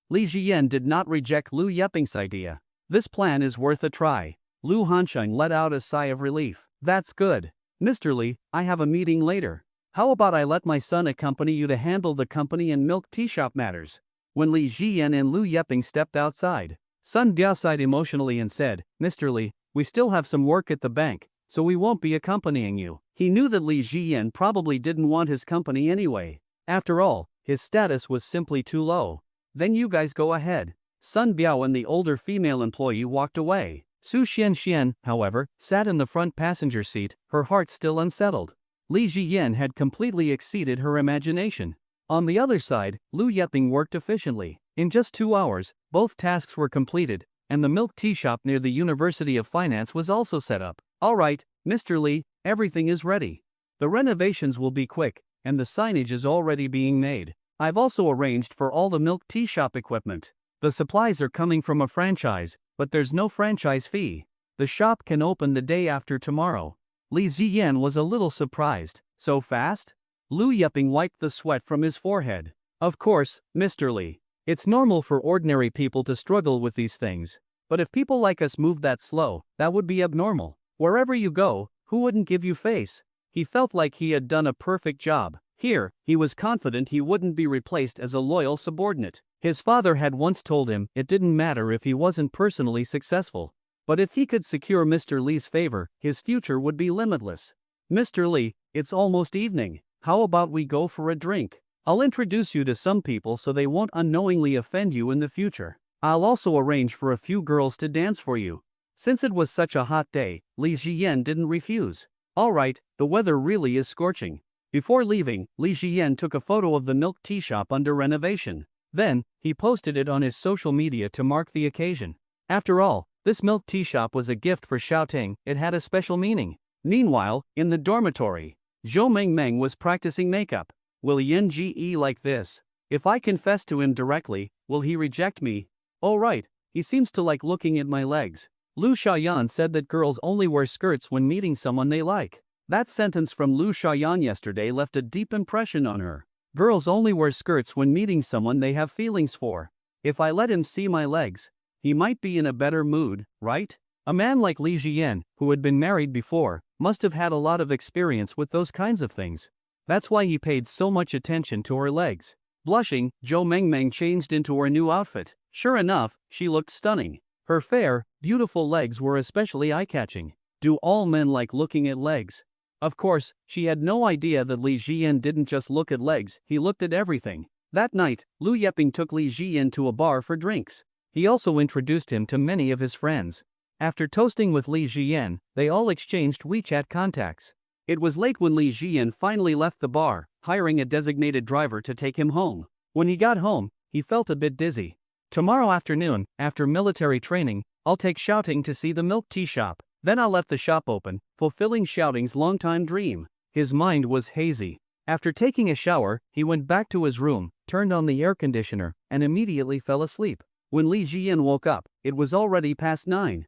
B: Li Jian did not reject Lu Yeping's idea. This plan is worth a try. Lu Hansheng let out a sigh of relief. That's good. Mr. Li, I have a meeting later. How about I let my son accompany you to handle the company and milk tea shop matters? When Li Jian and Lu Yeping stepped outside, Sun Biao sighed emotionally and said, Mr. Li, we still have some work at the bank, so we won't be accompanying you. He knew that Li Jian probably didn't want his company anyway. After all, his status was simply too low. Then you guys go ahead. Sun Biao and the older female employee walked away. Su Xianxian, however, sat in the front passenger seat, her heart still unsettled. Li Jian had completely exceeded her imagination. On the other side, Lu Yeping worked efficiently. In just 2 hours, both tasks were completed, and the milk tea shop near the University of Finance was also set up. All right, Mr. Li, everything is ready. The renovations will be quick, and the signage is already being made. I've also arranged for all the milk tea shop equipment. The supplies are coming from a franchise, but there's no franchise fee. The shop can open the day after tomorrow. Li Ziyan was a little surprised. So fast? Lu Yeping wiped the sweat from his forehead. Of course, Mr. Li. It's normal for ordinary people to struggle with these things. But if people like us move that slow, that would be abnormal. Wherever you go, who wouldn't give you face? He felt like he had done a perfect job. Here, he was confident he wouldn't be replaced as a loyal subordinate. His father had once told him it didn't matter if he wasn't personally successful. But if he could secure Mr. Li's favor, his future would be limitless. Mr. Li, it's almost evening. How about we go for a drink? I'll introduce you to some people so they won't unknowingly offend you in the future. I'll also arrange for a few girls to dance for you. Since it was such a hot day, Li Jian didn't refuse. All right, the weather really is scorching. Before leaving, Li Jian took a photo of the milk tea shop under renovation. Then, he posted it on his social media to mark the occasion. After all, this milk tea shop was a gift for Xiaoting, it had a special meaning. Meanwhile, in the dormitory, Zhou Mengmeng was practicing makeup. Will Yan Ji like this? If I confess to him directly, will he reject me? Oh right, he seems to like looking at my legs. Lu Xiaoyan said that girls only wear skirts when meeting someone they like. That sentence from Lu Xiaoyan yesterday left a deep impression on her. Girls only wear skirts when meeting someone they have feelings for. If I let him see my legs, he might be in a better mood, right? A man like Li Jian, who had been married before, must have had a lot of experience with those kinds of things. That's why he paid so much attention to her legs. Blushing, Zhou Mengmeng changed into her new outfit. Sure enough, she looked stunning. Her fair, beautiful legs were especially eye-catching. Do all men like looking at legs? Of course, she had no idea that Li Jian didn't just look at legs, he looked at everything. That night, Lu Yeping took Li Jian to a bar for drinks. He also introduced him to many of his friends. After toasting with Li Jian, they all exchanged WeChat contacts. It was late when Li Jian finally left the bar, hiring a designated driver to take him home. When he got home, he felt a bit dizzy. Tomorrow afternoon, after military training, I'll take Xiaoting to see the milk tea shop. Then I'll let the shop open, fulfilling Xiaoting's longtime dream. His mind was hazy. After taking a shower, he went back to his room, turned on the air conditioner, and immediately fell asleep. When Li Jian woke up, it was already past 9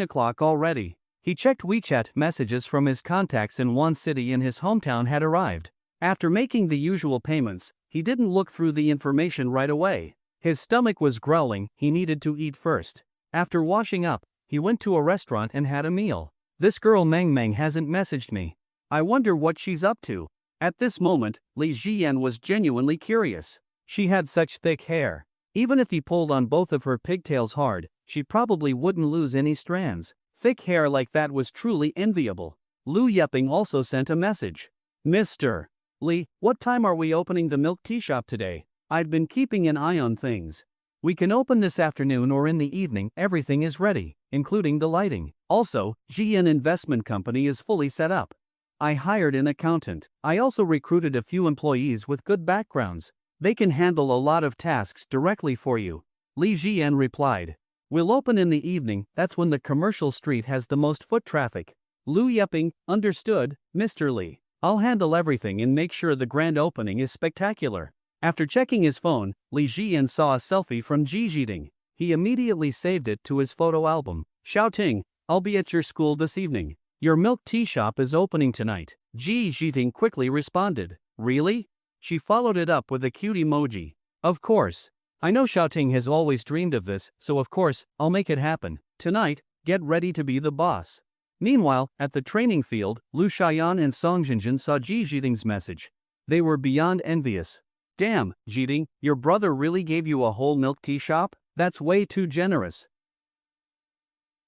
B: o'clock already. He checked WeChat messages from his contacts in one city and his hometown had arrived. After making the usual payments, he didn't look through the information right away. His stomach was growling, he needed to eat first. After washing up, he went to a restaurant and had a meal. This girl Meng Meng hasn't messaged me. I wonder what she's up to. At this moment, Li Jian was genuinely curious. She had such thick hair. Even if he pulled on both of her pigtails hard, she probably wouldn't lose any strands. Thick hair like that was truly enviable. Lu Yeping also sent a message. Mr. Li, what time are we opening the milk tea shop today? I've been keeping an eye on things. We can open this afternoon or in the evening, everything is ready, including the lighting. Also, Jian Investment Company is fully set up. I hired an accountant. I also recruited a few employees with good backgrounds. They can handle a lot of tasks directly for you. Li Jian replied. We'll open in the evening, that's when the commercial street has the most foot traffic. Lu Yeping, understood, Mr. Li. I'll handle everything and make sure the grand opening is spectacular. After checking his phone, Li Jian saw a selfie from Ji Jiting. He immediately saved it to his photo album. Xiaoting, I'll be at your school this evening. Your milk tea shop is opening tonight. Ji Jiting quickly responded. Really? She followed it up with a cute emoji. Of course. I know Xiaoting has always dreamed of this, so of course, I'll make it happen. Tonight, get ready to be the boss. Meanwhile, at the training field, Lu Xiaoyan and Song Jinjin saw Ji Jiting's message. They were beyond envious. Damn, Jiting, your brother really gave you a whole milk tea shop? That's way too generous.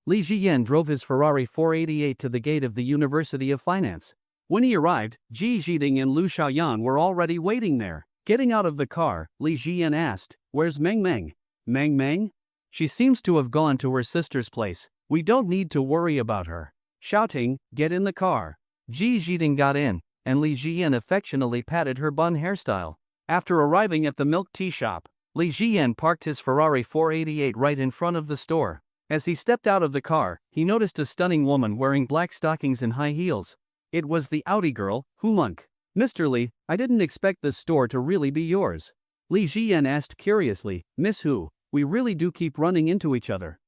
B: Li Jian drove his Ferrari 488 to the gate of the University of Finance. When he arrived, Ji Jiting and Lu Xiaoyan were already waiting there. Getting out of the car, Li Jian asked, Where's Meng Meng? Meng Meng? She seems to have gone to her sister's place. We don't need to worry about her. Shouting, get in the car. Ji Jiting got in, and Li Jian affectionately patted her bun hairstyle. After arriving at the milk tea shop, Li Jian parked his Ferrari 488 right in front of the store. As he stepped out of the car, he noticed a stunning woman wearing black stockings and high heels. It was the Audi girl, Hulunk. Mr. Li, I didn't expect this store to really be yours. Li Jian asked curiously, Miss Hu, we really do keep running into each other.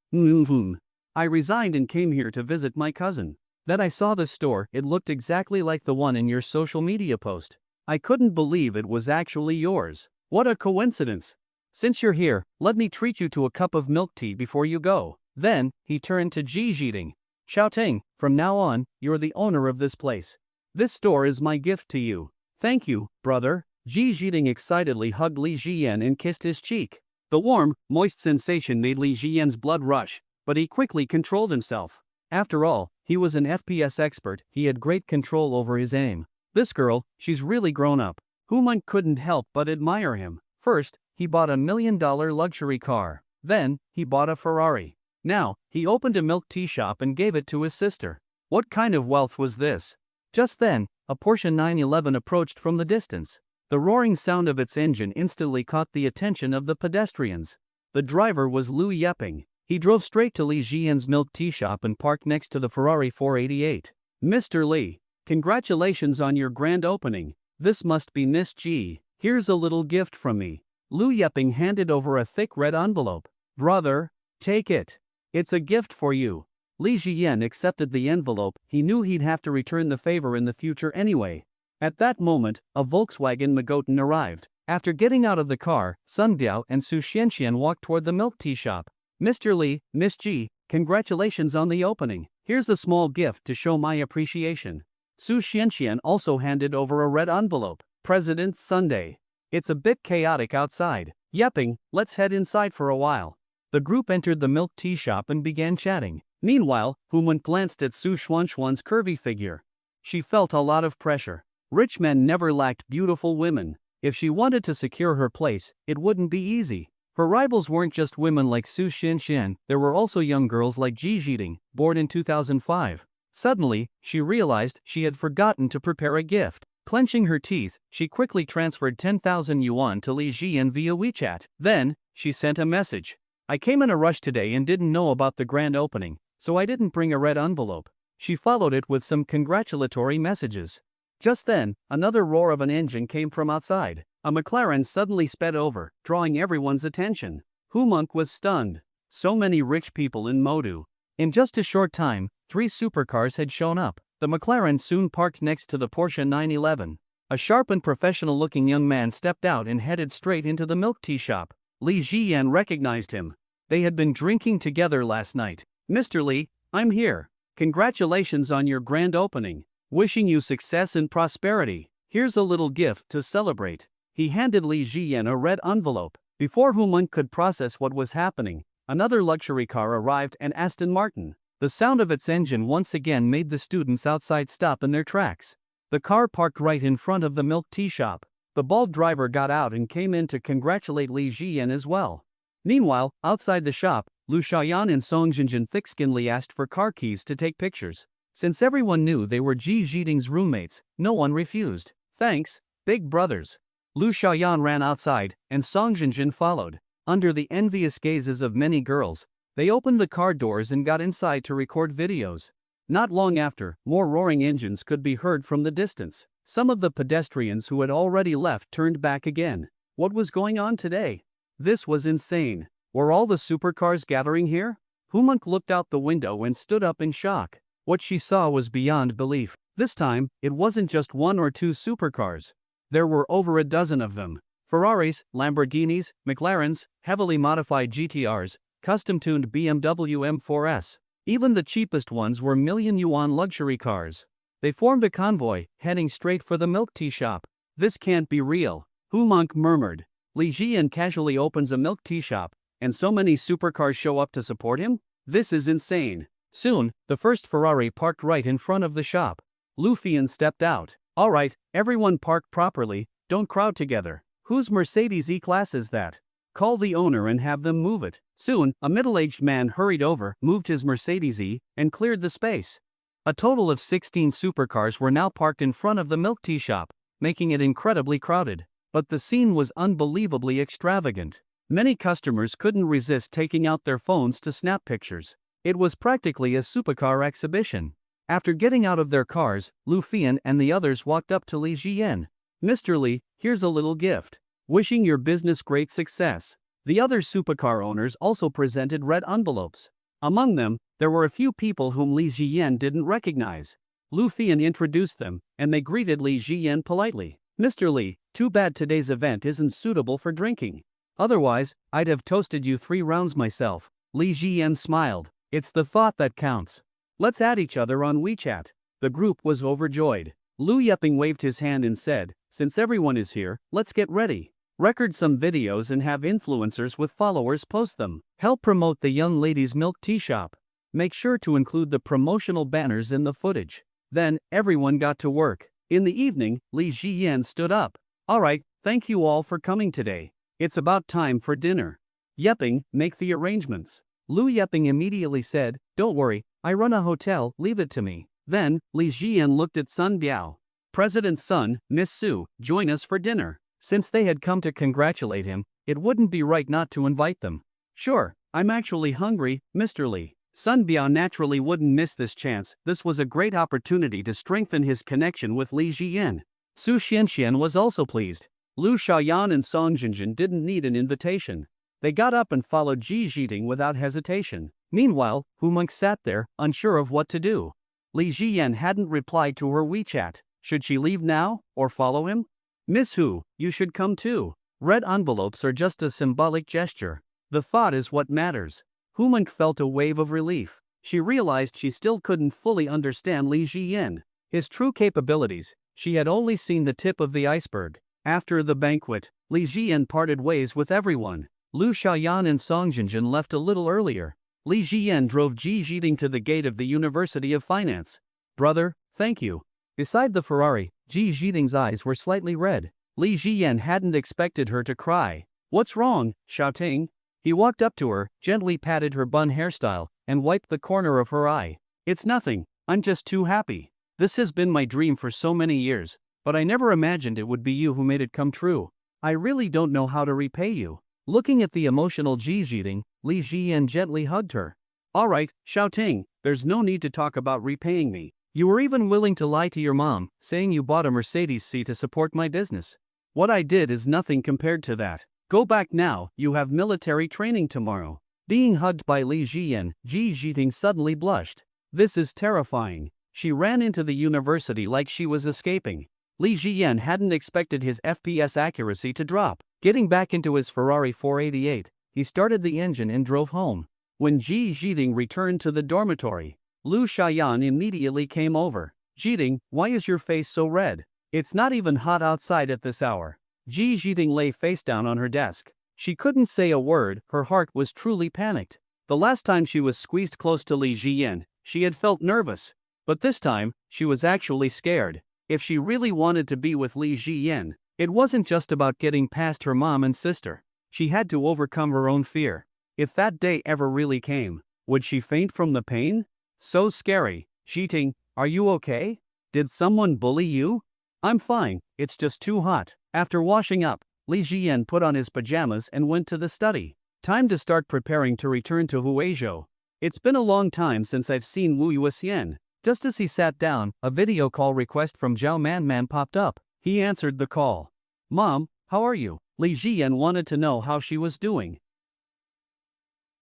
B: I resigned and came here to visit my cousin. Then I saw the store, it looked exactly like the one in your social media post. I couldn't believe it was actually yours. What a coincidence. Since you're here, let me treat you to a cup of milk tea before you go. Then, he turned to Ji Jiting. Xiaoting, from now on, you're the owner of this place. This store is my gift to you. Thank you, brother. Ji Jiting excitedly hugged Li Jian and kissed his cheek. The warm, moist sensation made Li Jian's blood rush, but he quickly controlled himself. After all, he was an FPS expert, he had great control over his aim. This girl, she's really grown up. Human couldn't help but admire him. First, he bought a $1 million luxury car. Then, he bought a Ferrari. Now, he opened a milk tea shop and gave it to his sister. What kind of wealth was this? Just then, a Porsche 911 approached from the distance. The roaring sound of its engine instantly caught the attention of the pedestrians. The driver was Liu Yeping. He drove straight to Li Jian's milk tea shop and parked next to the Ferrari 488. "Mr. Li, congratulations on your grand opening. This must be Miss G. Here's a little gift from me." Liu Yeping handed over a thick red envelope. "Brother, take it. It's a gift for you." Li Jian accepted the envelope. He knew he'd have to return the favor in the future anyway. At that moment, a Volkswagen Magotan arrived. After getting out of the car, Sun Biao and Su Xianxian walked toward the milk tea shop. "Mr. Li, Miss G, congratulations on the opening. Here's a small gift to show my appreciation." Su Xianxian also handed over a red envelope. "President's Sunday. It's a bit chaotic outside. Yeping, let's head inside for a while." The group entered the milk tea shop and began chatting. Meanwhile, Human glanced at Su Xuanxuan's curvy figure. She felt a lot of pressure. Rich men never lacked beautiful women. If she wanted to secure her place, it wouldn't be easy. Her rivals weren't just women like Su Xianxian, there were also young girls like Ji Zhiding, born in 2005. Suddenly, she realized she had forgotten to prepare a gift. Clenching her teeth, she quickly transferred 10,000 yuan to Li Jian via WeChat. Then, she sent a message. "I came in a rush today and didn't know about the grand opening, so I didn't bring a red envelope." She followed it with some congratulatory messages. Just then, another roar of an engine came from outside. A McLaren suddenly sped over, drawing everyone's attention. Humonk was stunned. So many rich people in Modu. In just a short time, 3 supercars had shown up. The McLaren soon parked next to the Porsche 911. A sharp and professional-looking young man stepped out and headed straight into the milk tea shop. Li Jian recognized him. They had been drinking together last night. "Mr. Li, I'm here. Congratulations on your grand opening. Wishing you success and prosperity. Here's a little gift to celebrate." He handed Li Jian a red envelope. Before Human could process what was happening, another luxury car arrived, an Aston Martin. The sound of its engine once again made the students outside stop in their tracks. The car parked right in front of the milk tea shop. The bald driver got out and came in to congratulate Li Jian as well. Meanwhile, outside the shop, Lu Xiaoyan and Song Jinjin thick-skinnedly asked for car keys to take pictures. Since everyone knew they were Ji Zhiding's roommates, no one refused. "Thanks, big brothers." Lu Xiaoyan ran outside, and Song Jinjin followed. Under the envious gazes of many girls, they opened the car doors and got inside to record videos. Not long after, more roaring engines could be heard from the distance. Some of the pedestrians who had already left turned back again. What was going on today? This was insane. Were all the supercars gathering here? Humonk looked out the window and stood up in shock. What she saw was beyond belief. This time, it wasn't just 1 or 2 supercars. There were over a dozen of them. Ferraris, Lamborghinis, McLarens, heavily modified GTRs, custom-tuned BMW M4s. Even the cheapest ones were million-yuan luxury cars. They formed a convoy, heading straight for the milk tea shop. "This can't be real," Humonk murmured. "Li Jian casually opens a milk tea shop, and so many supercars show up to support him? This is insane." Soon, the first Ferrari parked right in front of the shop. Lu Fian stepped out. "All right, everyone park properly, don't crowd together. Whose Mercedes E-Class is that? Call the owner and have them move it." Soon, a middle-aged man hurried over, moved his Mercedes E, and cleared the space. A total of 16 supercars were now parked in front of the milk tea shop, making it incredibly crowded. But the scene was unbelievably extravagant. Many customers couldn't resist taking out their phones to snap pictures. It was practically a supercar exhibition. After getting out of their cars, Lu Fian and the others walked up to Li Jian. "Mr. Li, here's a little gift. Wishing your business great success." The other supercar owners also presented red envelopes. Among them, there were a few people whom Li Jian didn't recognize. Lu Fian introduced them, and they greeted Li Jian politely. "Mr. Li, too bad today's event isn't suitable for drinking. Otherwise, I'd have toasted you 3 rounds myself." Li Jian smiled. "It's the thought that counts. Let's add each other on WeChat." The group was overjoyed. Liu Yeping waved his hand and said, "Since everyone is here, let's get ready. Record some videos and have influencers with followers post them. Help promote the young lady's milk tea shop. Make sure to include the promotional banners in the footage." Then, everyone got to work. In the evening, Li Jian stood up. "All right, thank you all for coming today. It's about time for dinner. Yeping, make the arrangements." Liu Yeping immediately said, "Don't worry, I run a hotel, leave it to me." Then, Li Jian looked at Sun Biao. President's son, Miss Sue, join us for dinner. Since they had come to congratulate him, it wouldn't be right not to invite them. Sure, I'm actually hungry, Mr. Lee. Sun Biao naturally wouldn't miss this chance. This was a great opportunity to strengthen his connection with Li Jiyan. Su Xianxian was also pleased. Lu Xiaoyan and Song Jinjin didn't need an invitation. They got up and followed Ji Jiting without hesitation. Meanwhile, Hu Monk sat there, unsure of what to do. Li Jiyan hadn't replied to her WeChat. Should she leave now, or follow him? Miss Hu, you should come too. Red envelopes are just a symbolic gesture. The thought is what matters. Hu Monk felt a wave of relief. She realized she still couldn't fully understand Li Jiyan. His true capabilities, she had only seen the tip of the iceberg. After the banquet, Li Jiyan parted ways with everyone. Lu Xiaoyan and Song Jinjin left a little earlier. Li Jiyan drove Ji Jiting to the gate of the University of Finance. Brother, thank you. Beside the Ferrari, Ji Jiting's eyes were slightly red. Li Jiyan hadn't expected her to cry. What's wrong, Xiaoting? He walked up to her, gently patted her bun hairstyle, and wiped the corner of her eye. It's nothing, I'm just too happy. This has been my dream for so many years, but I never imagined it would be you who made it come true. I really don't know how to repay you. Looking at the emotional Ji Jiting, Li Jiyan gently hugged her. Alright, Xiaoting, there's no need to talk about repaying me. You were even willing to lie to your mom, saying you bought a Mercedes-C to support my business. What I did is nothing compared to that. Go back now, you have military training tomorrow. Being hugged by Li Jiyan, Ji Jiting suddenly blushed. This is terrifying. She ran into the university like she was escaping. Li Jiyan hadn't expected his FPS accuracy to drop. Getting back into his Ferrari 488, he started the engine and drove home. When Ji Jiting returned to the dormitory, Lu Xiaoyan immediately came over. Jiting, why is your face so red? It's not even hot outside at this hour. Ji Jiting lay face down on her desk. She couldn't say a word, her heart was truly panicked. The last time she was squeezed close to Li Jiyan, she had felt nervous. But this time, she was actually scared. If she really wanted to be with Li Jiyan, it wasn't just about getting past her mom and sister. She had to overcome her own fear. If that day ever really came, would she faint from the pain? So scary. Jiting, are you okay? Did someone bully you? I'm fine, it's just too hot. After washing up, Li Jiyan put on his pajamas and went to the study. Time to start preparing to return to Huizhou. It's been a long time since I've seen Wu Yuxian. Just as he sat down, a video call request from Zhao Manman popped up. He answered the call. Mom, how are you? Li Jiyan wanted to know how she was doing.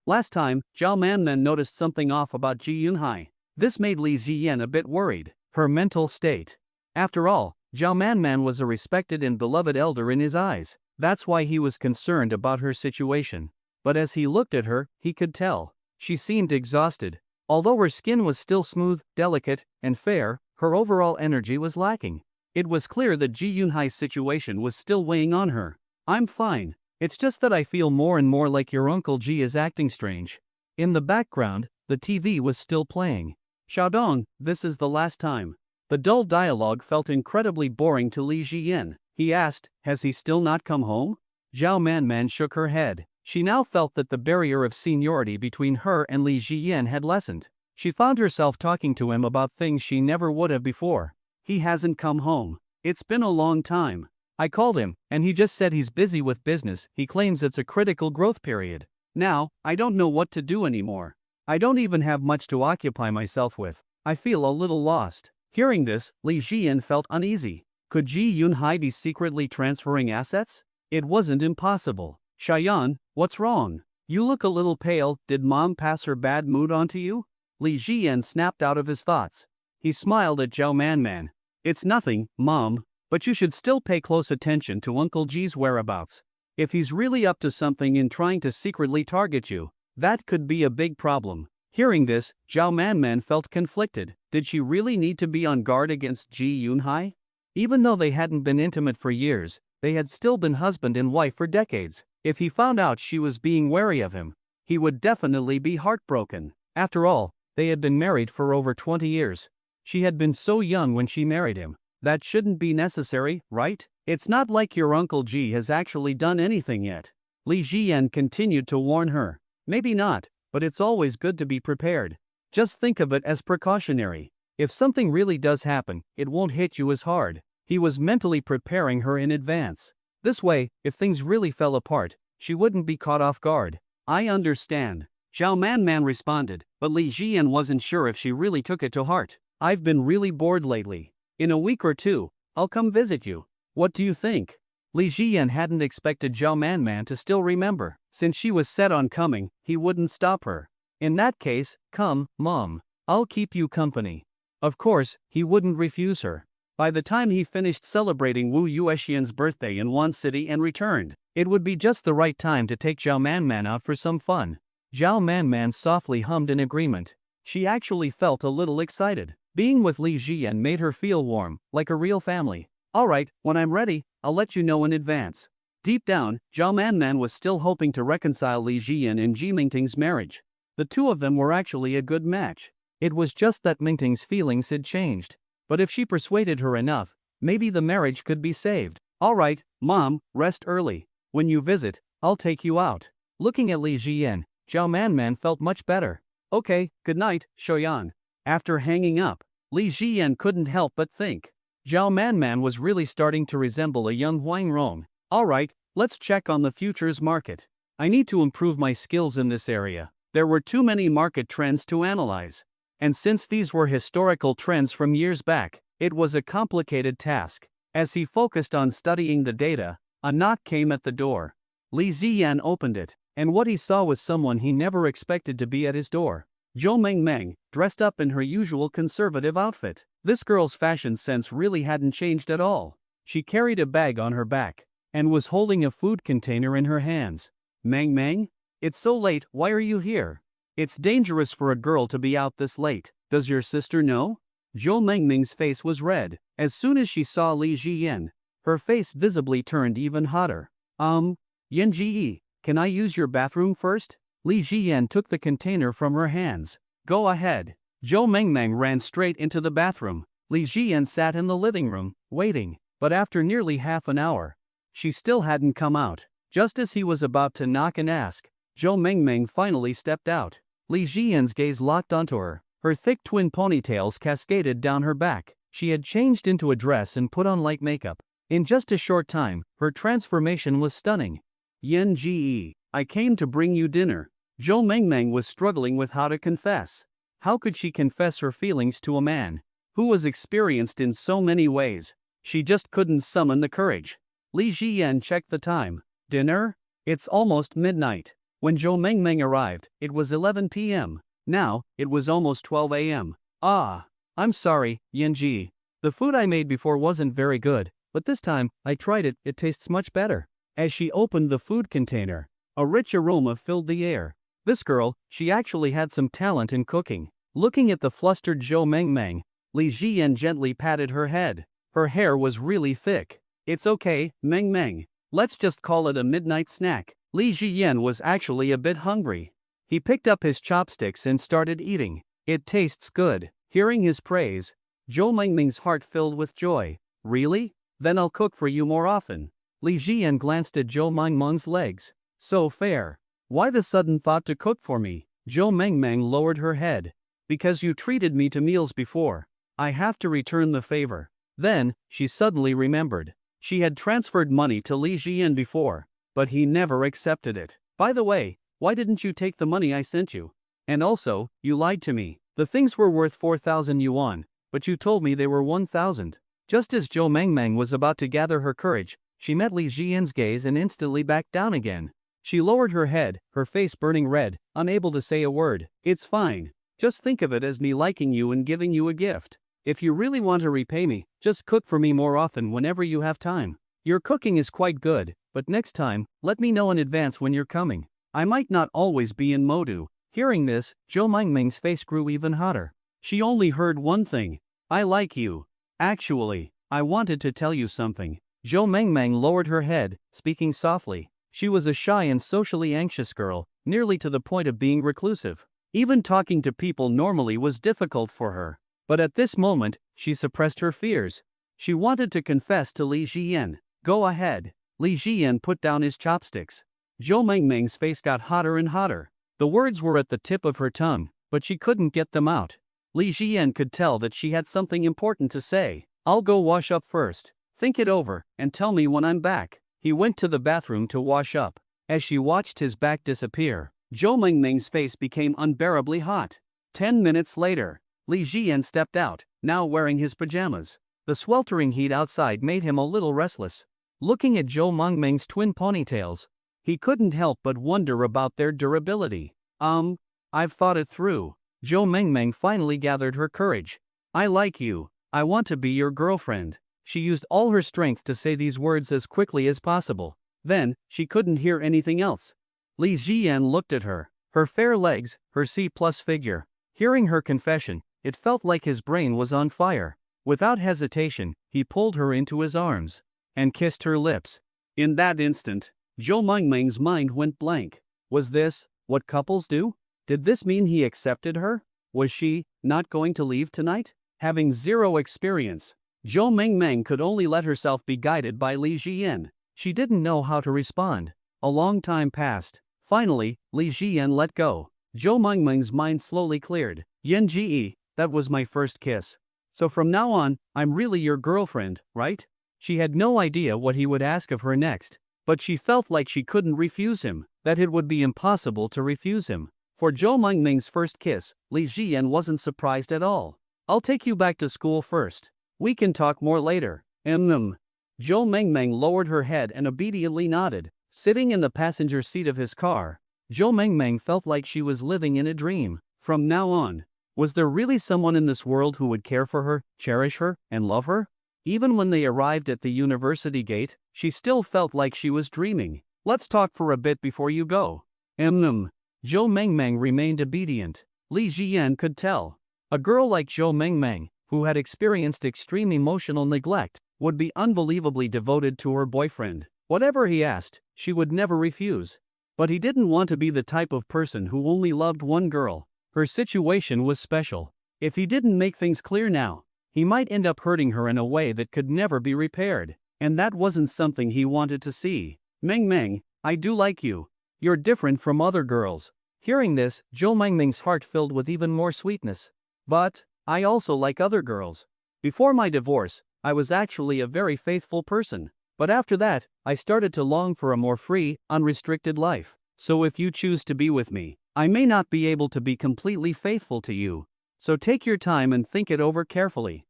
B: Last time, Zhao Manman noticed something off about Ji Yunhai. This made Li Jiyan a bit worried. Her mental state. After all, Zhao Manman was a respected and beloved elder in his eyes. That's why he was concerned about her situation. But as he looked at her, he could tell. She seemed exhausted. Although her skin was still smooth, delicate, and fair, her overall energy was lacking. It was clear that Ji Yunhai's situation was still weighing on her. I'm fine. It's just that I feel more and more like your Uncle Ji is acting strange. In the background, the TV was still playing. Xiaodong, this is the last time. The dull dialogue felt incredibly boring to Li Jiyan. He asked, has he still not come home? Zhao Manman shook her head. She now felt that the barrier of seniority between her and Li Jiyan had lessened. She found herself talking to him about things she never would have before. He hasn't come home. It's been a long time. I called him, and he just said he's busy with business. He claims it's a critical growth period. Now, I don't know what to do anymore. I don't even have much to occupy myself with. I feel a little lost. Hearing this, Li Jiyan felt uneasy. Could Ji Yunhai be secretly transferring assets? It wasn't impossible. Xiaoyan, what's wrong? You look a little pale. Did mom pass her bad mood onto you? Li Jiyan snapped out of his thoughts. He smiled at Zhao Manman. It's nothing, Mom, but you should still pay close attention to Uncle Ji's whereabouts. If he's really up to something in trying to secretly target you, that could be a big problem. Hearing this, Zhao Manman felt conflicted. Did she really need to be on guard against Ji Yunhai? Even though they hadn't been intimate for years, they had still been husband and wife for decades. If he found out she was being wary of him, he would definitely be heartbroken. After all, they had been married for over 20 years. She had been so young when she married him. That shouldn't be necessary, right? It's not like your Uncle Ji has actually done anything yet. Li Jiyan continued to warn her. Maybe not, but it's always good to be prepared. Just think of it as precautionary. If something really does happen, it won't hit you as hard. He was mentally preparing her in advance. This way, if things really fell apart, she wouldn't be caught off guard. I understand, Zhao Man responded, but Li Jian wasn't sure if she really took it to heart. I've been really bored lately. In a week or two, I'll come visit you. What do you think? Li Jian hadn't expected Zhao Man to still remember. Since she was set on coming, he wouldn't stop her. In that case, come, Mom. I'll keep you company. Of course, he wouldn't refuse her. By the time he finished celebrating Wu Yuexian's birthday in one city and returned, it would be just the right time to take Zhao Man out for some fun. Zhao Man softly hummed in agreement. She actually felt a little excited. Being with Li Jian made her feel warm, like a real family. Alright, when I'm ready, I'll let you know in advance. Deep down, Zhao Man was still hoping to reconcile Li Jian and Ji Mingting's marriage. The two of them were actually a good match. It was just that Mingting's feelings had changed. But if she persuaded her enough, maybe the marriage could be saved. Alright, Mom, rest early. When you visit, I'll take you out. Looking at Li Jian, Zhao Man felt much better. Okay, good night, Shoyan. After hanging up, Li Jian couldn't help but think. Zhao Man was really starting to resemble a young Huang Rong. Alright, let's check on the futures market. I need to improve my skills in this area. There were too many market trends to analyze. And since these were historical trends from years back, it was a complicated task. As he focused on studying the data, a knock came at the door. Li Ziyan opened it, and what he saw was someone he never expected to be at his door. Zhou Mengmeng, dressed up in her usual conservative outfit. This girl's fashion sense really hadn't changed at all. She carried a bag on her back, and was holding a food container in her hands. Meng, it's so late, why are you here? It's dangerous for a girl to be out this late. Does your sister know? Zhou Mengming's face was red. As soon as she saw Li Jiyan, her face visibly turned even hotter. Yan Ji, can I use your bathroom first? Li Jiyan took the container from her hands. Go ahead. Zhou Mengmeng ran straight into the bathroom. Li Jiyan sat in the living room, waiting, but after nearly half an hour, she still hadn't come out. Just as he was about to knock and ask, Zhou Mengmeng finally stepped out. Li Jian's gaze locked onto her. Her thick twin ponytails cascaded down her back. She had changed into a dress and put on light makeup. In just a short time, her transformation was stunning. Yan Ji, I came to bring you dinner. Zhou Mengmeng was struggling with how to confess. How could she confess her feelings to a man who was experienced in so many ways? She just couldn't summon the courage. Li Jiyan checked the time. Dinner? It's almost midnight. When Zhou Mengmeng arrived, it was 11 p.m. Now, it was almost 12 a.m. Ah, I'm sorry, Yanji. The food I made before wasn't very good, but this time, I tried it, it tastes much better. As she opened the food container, a rich aroma filled the air. This girl, she actually had some talent in cooking. Looking at the flustered Zhou Mengmeng, Li Jiyan gently patted her head. Her hair was really thick. It's okay, Mengmeng. Let's just call it a midnight snack. Li Jiyan was actually a bit hungry. He picked up his chopsticks and started eating. It tastes good. Hearing his praise, Zhou Mengming's heart filled with joy. Really? Then I'll cook for you more often. Li Jiyan glanced at Zhou Mengmeng's legs. So fair. Why the sudden thought to cook for me? Zhou Mengmeng lowered her head. Because you treated me to meals before. I have to return the favor. Then, she suddenly remembered. She had transferred money to Li Jiyan before, but he never accepted it. By the way, why didn't you take the money I sent you? And also, you lied to me. The things were worth 4,000 yuan, but you told me they were 1,000. Just as Zhou Mengmeng was about to gather her courage, she met Li Jian's gaze and instantly backed down again. She lowered her head, her face burning red, unable to say a word. It's fine. Just think of it as me liking you and giving you a gift. If you really want to repay me, just cook for me more often whenever you have time. Your cooking is quite good, but next time, let me know in advance when you're coming. I might not always be in Modu. Hearing this, Zhou Mengming's face grew even hotter. She only heard one thing. I like you. Actually, I wanted to tell you something. Zhou Mengmeng lowered her head, speaking softly. She was a shy and socially anxious girl, nearly to the point of being reclusive. Even talking to people normally was difficult for her. But at this moment, she suppressed her fears. She wanted to confess to Li Jiyan. Go ahead. Li Jiyan put down his chopsticks. Zhou Mengming's face got hotter and hotter. The words were at the tip of her tongue, but she couldn't get them out. Li Jian could tell that she had something important to say. I'll go wash up first. Think it over, and tell me when I'm back. He went to the bathroom to wash up. As she watched his back disappear, Zhou Mengmeng's face became unbearably hot. 10 minutes later, Li Jian stepped out, now wearing his pajamas. The sweltering heat outside made him a little restless. Looking at Zhou Mengmeng's twin ponytails, he couldn't help but wonder about their durability. I've thought it through. Zhou Mengmeng finally gathered her courage. I like you. I want to be your girlfriend. She used all her strength to say these words as quickly as possible. Then, she couldn't hear anything else. Li Jian looked at her, her fair legs, her C-plus figure. Hearing her confession, it felt like his brain was on fire. Without hesitation, he pulled her into his arms and kissed her lips. In that instant, Zhou Mengmeng's mind went blank. Was this what couples do? Did this mean he accepted her? Was she not going to leave tonight? Having zero experience, Zhou Mengmeng could only let herself be guided by Li Jian. She didn't know how to respond. A long time passed. Finally, Li Jian let go. Zhou Mengmeng's mind slowly cleared. Yan Ji, that was my first kiss. So from now on, I'm really your girlfriend, right? She had no idea what he would ask of her next, but she felt like she couldn't refuse him, that it would be impossible to refuse him. For Zhou Mengmeng's first kiss, Li Jian wasn't surprised at all. I'll take you back to school first. We can talk more later. Zhou Mengmeng lowered her head and obediently nodded. Sitting in the passenger seat of his car, Zhou Mengmeng felt like she was living in a dream. From now on, was there really someone in this world who would care for her, cherish her, and love her? Even when they arrived at the university gate, she still felt like she was dreaming. Let's talk for a bit before you go. Zhou Mengmeng remained obedient. Li Jian could tell. A girl like Zhou Mengmeng, who had experienced extreme emotional neglect, would be unbelievably devoted to her boyfriend. Whatever he asked, she would never refuse. But he didn't want to be the type of person who only loved one girl. Her situation was special. If he didn't make things clear now, he might end up hurting her in a way that could never be repaired. And that wasn't something he wanted to see. Mengmeng, I do like you. You're different from other girls. Hearing this, Zhou Mengmeng's heart filled with even more sweetness. But I also like other girls. Before my divorce, I was actually a very faithful person. But after that, I started to long for a more free, unrestricted life. So if you choose to be with me, I may not be able to be completely faithful to you. So take your time and think it over carefully.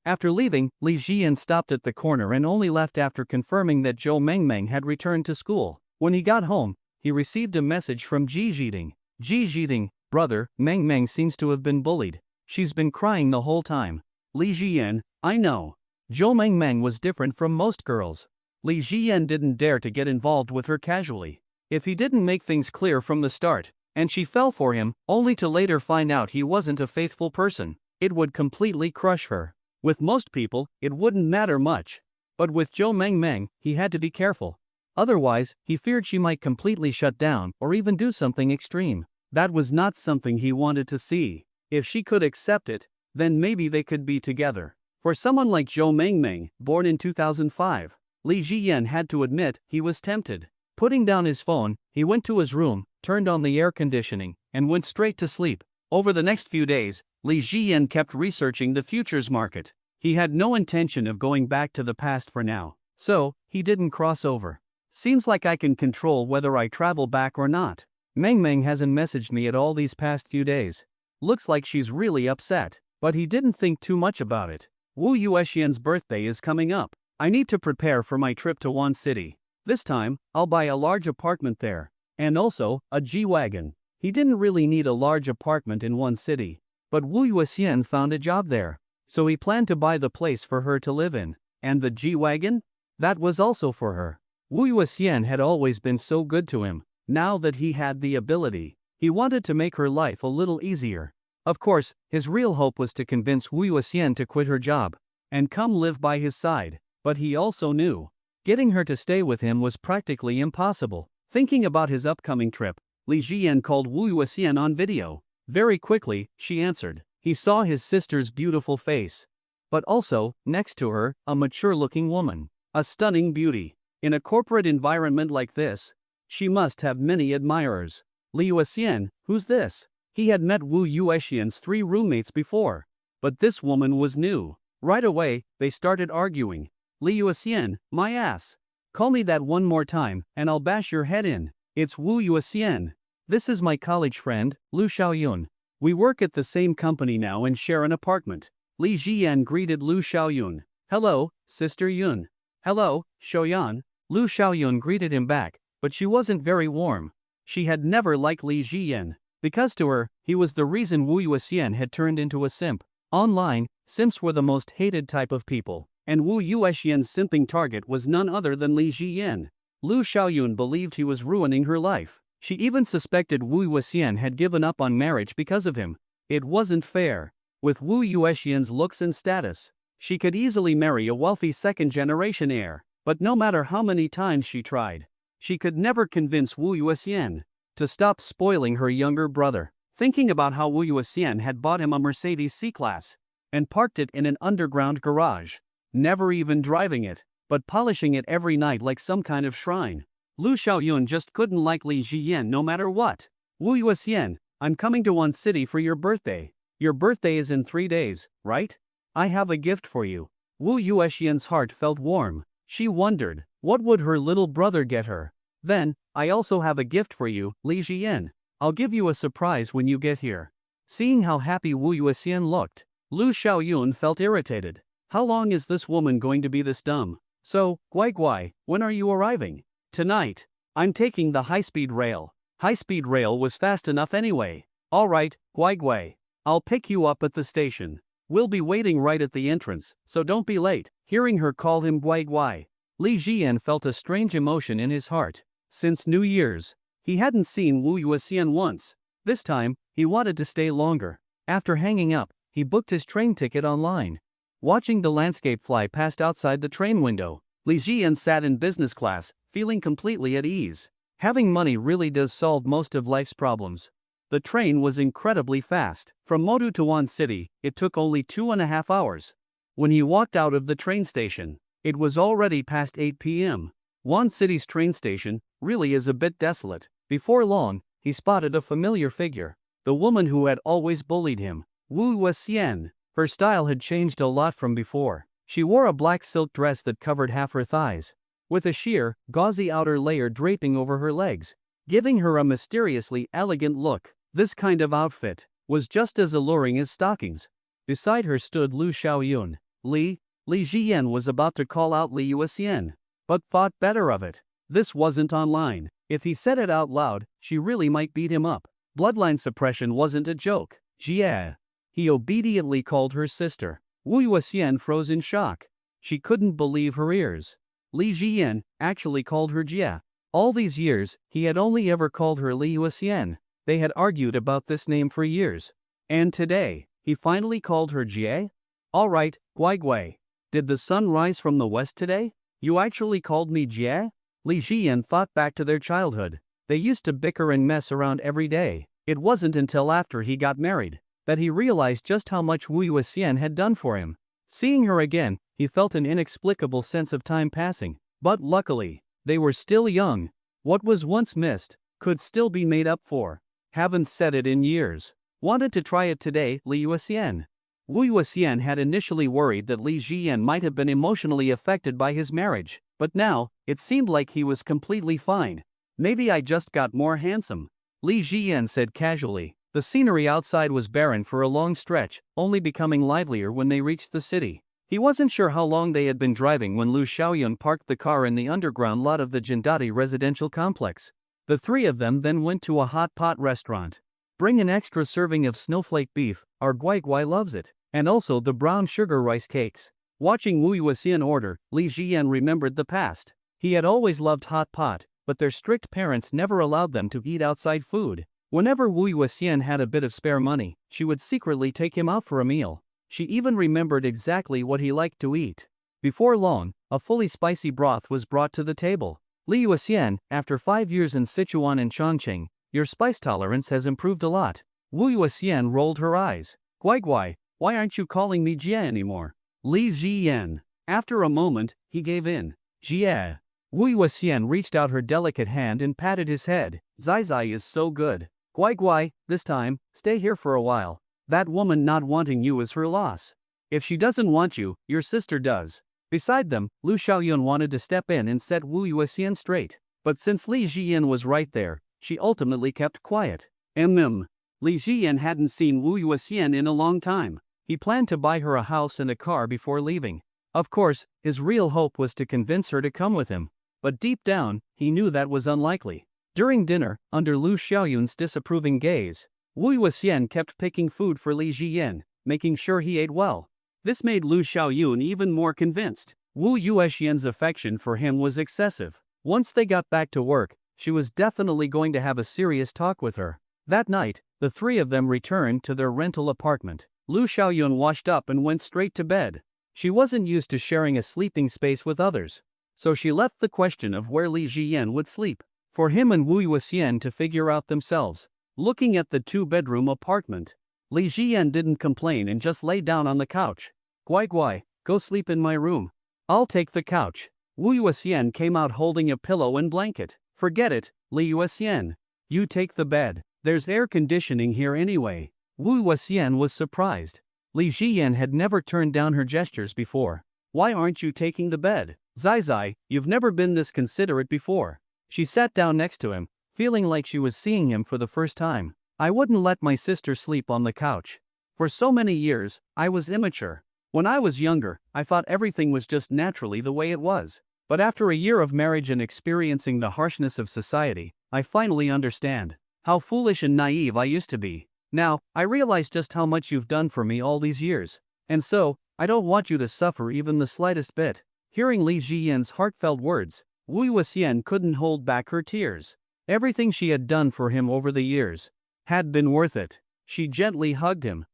B: After leaving, Li Jian stopped at the corner and only left after confirming that Zhou Mengmeng had returned to school. When he got home, he received a message from Ji Jiding. Ji Jiding, brother, Mengmeng seems to have been bullied. She's been crying the whole time. Li Jian, I know. Zhou Mengmeng was different from most girls. Li Jian didn't dare to get involved with her casually. If he didn't make things clear from the start, and she fell for him, only to later find out he wasn't a faithful person, it would completely crush her. With most people, it wouldn't matter much. But with Zhou Mengmeng, he had to be careful. Otherwise, he feared she might completely shut down or even do something extreme. That was not something he wanted to see. If she could accept it, then maybe they could be together. For someone like Zhou Mengmeng, born in 2005, Li Jian had to admit he was tempted. Putting down his phone, he went to his room, turned on the air conditioning, and went straight to sleep. Over the next few days, Li Jian kept researching the futures market. He had no intention of going back to the past for now, so he didn't cross over. Seems like I can control whether I travel back or not. Mengmeng hasn't messaged me at all these past few days. Looks like she's really upset. But he didn't think too much about it. Wu Yuexian's birthday is coming up. I need to prepare for my trip to Wan City. This time, I'll buy a large apartment there. And also, a G-Wagon. He didn't really need a large apartment in Wan City. But Wu Yuexian found a job there. So he planned to buy the place for her to live in. And the G-Wagon? That was also for her. Wu Yuexian had always been so good to him. Now that he had the ability, he wanted to make her life a little easier. Of course, his real hope was to convince Wu Yuexian to quit her job and come live by his side. But he also knew getting her to stay with him was practically impossible. Thinking about his upcoming trip, Li Jian called Wu Yuexian on video. Very quickly, she answered. He saw his sister's beautiful face. But also, next to her, a mature-looking woman. A stunning beauty. In a corporate environment like this, she must have many admirers. Li Yuexian, who's this? He had met Wu Yuexian's 3 roommates before, but this woman was new. Right away, they started arguing. Li Yuexian, my ass. Call me that one more time, and I'll bash your head in. It's Wu Yuexian. This is my college friend, Lu Xiaoyun. We work at the same company now and share an apartment. Li Jian greeted Lu Xiaoyun. Hello, Sister Yun. Hello, Xiaoyan. Lu Xiaoyun greeted him back, but she wasn't very warm. She had never liked Li Jian, because to her, he was the reason Wu Yuexian had turned into a simp. Online, simps were the most hated type of people, and Wu Yuexian's simping target was none other than Li Jian. Lu Xiaoyun believed he was ruining her life. She even suspected Wu Yuexian had given up on marriage because of him. It wasn't fair. With Wu Yuexian's looks and status, she could easily marry a wealthy second-generation heir, but no matter how many times she tried, she could never convince Wu Yuexian to stop spoiling her younger brother. Thinking about how Wu Yuexian had bought him a Mercedes C-Class and parked it in an underground garage, never even driving it, but polishing it every night like some kind of shrine, Lu Xiaoyun just couldn't like Li Jian no matter what. Wu Yuexian, I'm coming to one city for your birthday. Your birthday is in 3 days, right? I have a gift for you. Wu Yuexian's heart felt warm. She wondered, what would her little brother get her? Then, I also have a gift for you, Li Jian. I'll give you a surprise when you get here. Seeing how happy Wu Yuexian looked, Lu Xiaoyun felt irritated. How long is this woman going to be this dumb? So, Guai, when are you arriving? Tonight. I'm taking the high-speed rail. High-speed rail was fast enough anyway. Alright, Guai. I'll pick you up at the station. We'll be waiting right at the entrance, so don't be late. Hearing her call him Guai, Li Jian felt a strange emotion in his heart. Since New Year's, he hadn't seen Wu Yuexian once. This time, he wanted to stay longer. After hanging up, he booked his train ticket online. Watching the landscape fly past outside the train window, Li Jian sat in business class, feeling completely at ease. Having money really does solve most of life's problems. The train was incredibly fast. From Modu to Wan City, it took only 2.5 hours. When he walked out of the train station, it was already past 8 p.m. Wan City's train station really is a bit desolate. Before long, he spotted a familiar figure. The woman who had always bullied him, Wu Yuexian. Her style had changed a lot from before. She wore a black silk dress that covered half her thighs, with a sheer, gauzy outer layer draping over her legs, giving her a mysteriously elegant look. This kind of outfit was just as alluring as stockings. Beside her stood Lu Xiaoyun. Li Jian was about to call out Li Yuexian, but thought better of it. This wasn't online. If he said it out loud, she really might beat him up. Bloodline suppression wasn't a joke. Jie. He obediently called her sister. Wu Yuexian froze in shock. She couldn't believe her ears. Li Jian actually called her Jie. All these years, he had only ever called her Li Yuexian. They had argued about this name for years. And today, he finally called her Jie? Alright, Guai. Did the sun rise from the west today? You actually called me Jie? Li Jian thought back to their childhood. They used to bicker and mess around every day. It wasn't until after he got married that he realized just how much Wu Yuexian had done for him. Seeing her again, he felt an inexplicable sense of time passing. But luckily, they were still young. What was once missed could still be made up for. Haven't said it in years. Wanted to try it today, Li Yuexian. Wu Yuexian had initially worried that Li Jian might have been emotionally affected by his marriage, but now, it seemed like he was completely fine. Maybe I just got more handsome, Li Jian said casually. The scenery outside was barren for a long stretch, only becoming livelier when they reached the city. He wasn't sure how long they had been driving when Lu Xiaoyun parked the car in the underground lot of the Jindati residential complex. The three of them then went to a hot pot restaurant. Bring an extra serving of snowflake beef, our Guai loves it, and also the brown sugar rice cakes. Watching Wu Yuexian order, Li Jian remembered the past. He had always loved hot pot, but their strict parents never allowed them to eat outside food. Whenever Wu Yuexian had a bit of spare money, she would secretly take him out for a meal. She even remembered exactly what he liked to eat. Before long, a fully spicy broth was brought to the table. Li Yuexian, after 5 years in Sichuan and Chongqing, your spice tolerance has improved a lot. Wu Yuexian rolled her eyes. Guai, why aren't you calling me Jie anymore? Li Jian. After a moment, he gave in. Jie. Wu Yuexian reached out her delicate hand and patted his head. Zai is so good. Guai, this time, stay here for a while. That woman not wanting you is her loss. If she doesn't want you, your sister does. Beside them, Lu Xiaoyun wanted to step in and set Wu Yuxian straight. But since Li Jiyan was right there, she ultimately kept quiet. Li Jiyan hadn't seen Wu Yuxian in a long time. He planned to buy her a house and a car before leaving. Of course, his real hope was to convince her to come with him. But deep down, he knew that was unlikely. During dinner, under Lu Xiaoyun's disapproving gaze, Wu Yuxian kept picking food for Li Jiyan, making sure he ate well. This made Lu Xiaoyun even more convinced. Wu Yuxian's affection for him was excessive. Once they got back to work, she was definitely going to have a serious talk with her. That night, the three of them returned to their rental apartment. Lu Xiaoyun washed up and went straight to bed. She wasn't used to sharing a sleeping space with others, so she left the question of where Li Jiyan would sleep for him and Wu Yuxian to figure out themselves. Looking at the two-bedroom apartment, Li Jiyan didn't complain and just lay down on the couch. Guai, go sleep in my room. I'll take the couch. Wu Yuxian came out holding a pillow and blanket. Forget it, Li Yuxian. You take the bed. There's air conditioning here anyway. Wu Yuxian was surprised. Li Jiyan had never turned down her gestures before. Why aren't you taking the bed? Zai, you've never been this considerate before. She sat down next to him, feeling like she was seeing him for the first time. I wouldn't let my sister sleep on the couch. For so many years, I was immature. When I was younger, I thought everything was just naturally the way it was. But after a year of marriage and experiencing the harshness of society, I finally understand how foolish and naive I used to be. Now, I realize just how much you've done for me all these years. And so, I don't want you to suffer even the slightest bit. Hearing Li Jiyan's heartfelt words, Wu Yuxian couldn't hold back her tears. Everything she had done for him over the years had been worth it. She gently hugged him.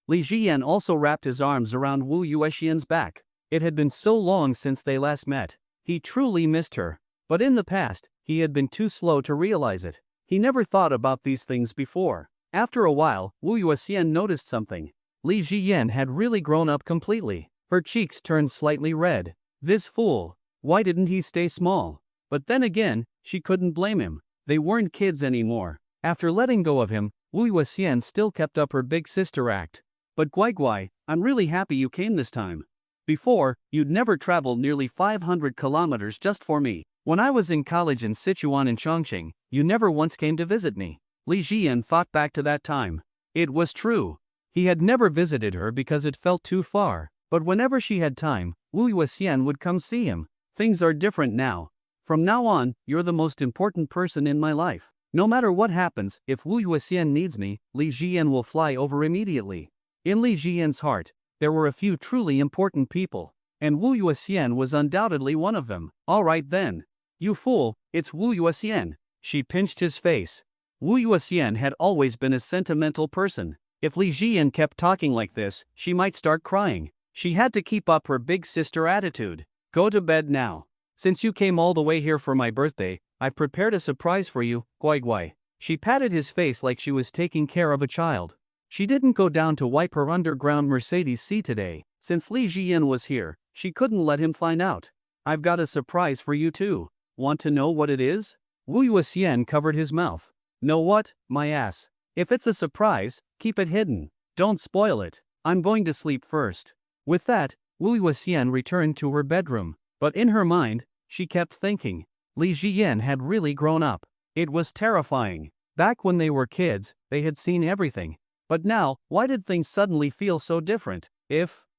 B: Li Jiyan also wrapped his arms around Wu Yuxian's back. It had been so long since they last met. He truly missed her. But in the past, he had been too slow to realize it. He never thought about these things before. After a while, Wu Yuxian noticed something. Li Jiyan had really grown up completely. Her cheeks turned slightly red. This fool. Why didn't he stay small? But then again, she couldn't blame him. They weren't kids anymore. After letting go of him, Wu Yuxian still kept up her big sister act. But Guai, I'm really happy you came this time. Before, you'd never traveled nearly 500 kilometers just for me. When I was in college in Sichuan and Chongqing, you never once came to visit me. Li Jiyan thought back to that time. It was true. He had never visited her because it felt too far. But whenever she had time, Wu Yuxian would come see him. Things are different now. From now on, you're the most important person in my life. No matter what happens, if Wu Yuxian needs me, Li Jiyan will fly over immediately. In Li Jiyan's heart, there were a few truly important people, and Wu Yuxian was undoubtedly one of them. Alright then. You fool, it's Wu Yuxian. She pinched his face. Wu Yuxian had always been a sentimental person. If Li Jiyan kept talking like this, she might start crying. She had to keep up her big sister attitude. Go to bed now. Since you came all the way here for my birthday, I've prepared a surprise for you, Guai. She patted his face like she was taking care of a child. She didn't go down to wipe her underground Mercedes C today. Since Li Jiyan was here, she couldn't let him find out. I've got a surprise for you too. Want to know what it is? Wu Yuxian covered his mouth. Know what, my ass? If it's a surprise, keep it hidden. Don't spoil it. I'm going to sleep first. With that, Wu Yuxian returned to her bedroom. But in her mind, she kept thinking, Li Jiyan had really grown up. It was terrifying. Back when they were kids, they had seen everything. But now, why did things suddenly feel so different?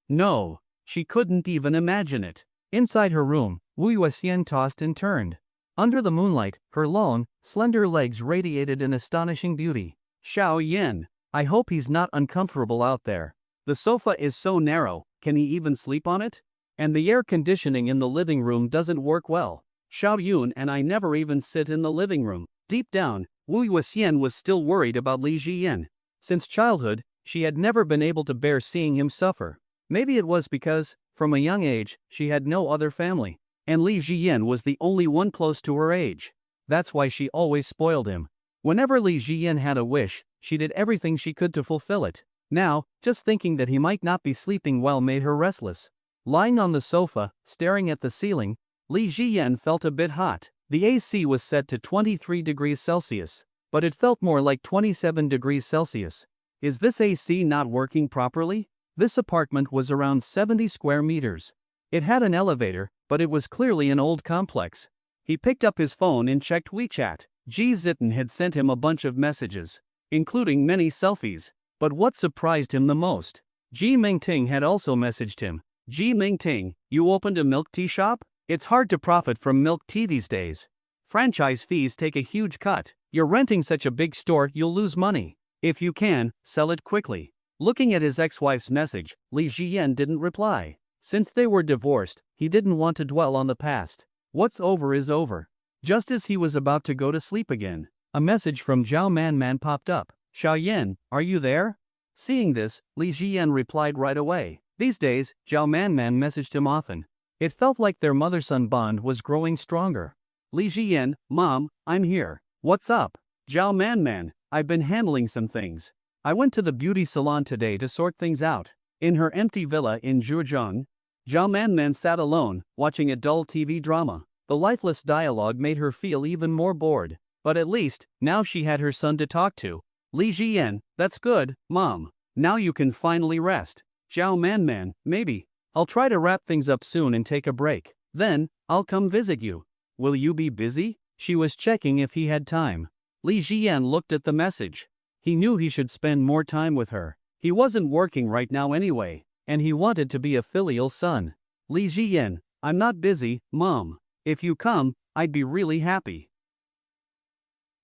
B: No, she couldn't even imagine it. Inside her room, Wu Yuxian tossed and turned. Under the moonlight, her long, slender legs radiated an astonishing beauty. Xiao Yin, I hope he's not uncomfortable out there. The sofa is so narrow, can he even sleep on it? And the air conditioning in the living room doesn't work well. Xiao Yun and I never even sit in the living room. Deep down, Wu Yuxian was still worried about Li Jiyan. Since childhood, she had never been able to bear seeing him suffer. Maybe it was because, from a young age, she had no other family, and Li Jiyan was the only one close to her age. That's why she always spoiled him. Whenever Li Jiyan had a wish, she did everything she could to fulfill it. Now, just thinking that he might not be sleeping well made her restless. Lying on the sofa, staring at the ceiling, Li Jiyan felt a bit hot. The AC was set to 23 degrees Celsius. but it felt more like 27 degrees Celsius. Is this AC not working properly? This apartment was around 70 square meters. It had an elevator, but it was clearly an old complex. He picked up his phone and checked WeChat. Ji Zitten had sent him a bunch of messages, including many selfies. But what surprised him the most? Ji Mingting had also messaged him. Ji Mingting, you opened a milk tea shop? It's hard to profit from milk tea these days. Franchise fees take a huge cut. You're renting such a big store, you'll lose money. If you can, sell it quickly. Looking at his ex-wife's message, Li Jian didn't reply. Since they were divorced, he didn't want to dwell on the past. What's over is over. Just as he was about to go to sleep again, a message from Zhao Manman popped up. Xiaoyan, are you there? Seeing this, Li Jian replied right away. These days, Zhao Manman messaged him often. It felt like their mother-son bond was growing stronger. Li Jian, Mom, I'm here. What's up? Zhao Manman, I've been handling some things. I went to the beauty salon today to sort things out. In her empty villa in Zhejiang, Zhao Manman sat alone, watching a dull TV drama. The lifeless dialogue made her feel even more bored. But at least, now she had her son to talk to. Li Jian, that's good, Mom. Now you can finally rest. Zhao Manman, maybe. I'll try to wrap things up soon and take a break. Then, I'll come visit you. Will you be busy? She was checking if he had time. Li Jian looked at the message. He knew he should spend more time with her. He wasn't working right now anyway, and he wanted to be a filial son. Li Jian, I'm not busy, Mom. If you come, I'd be really happy.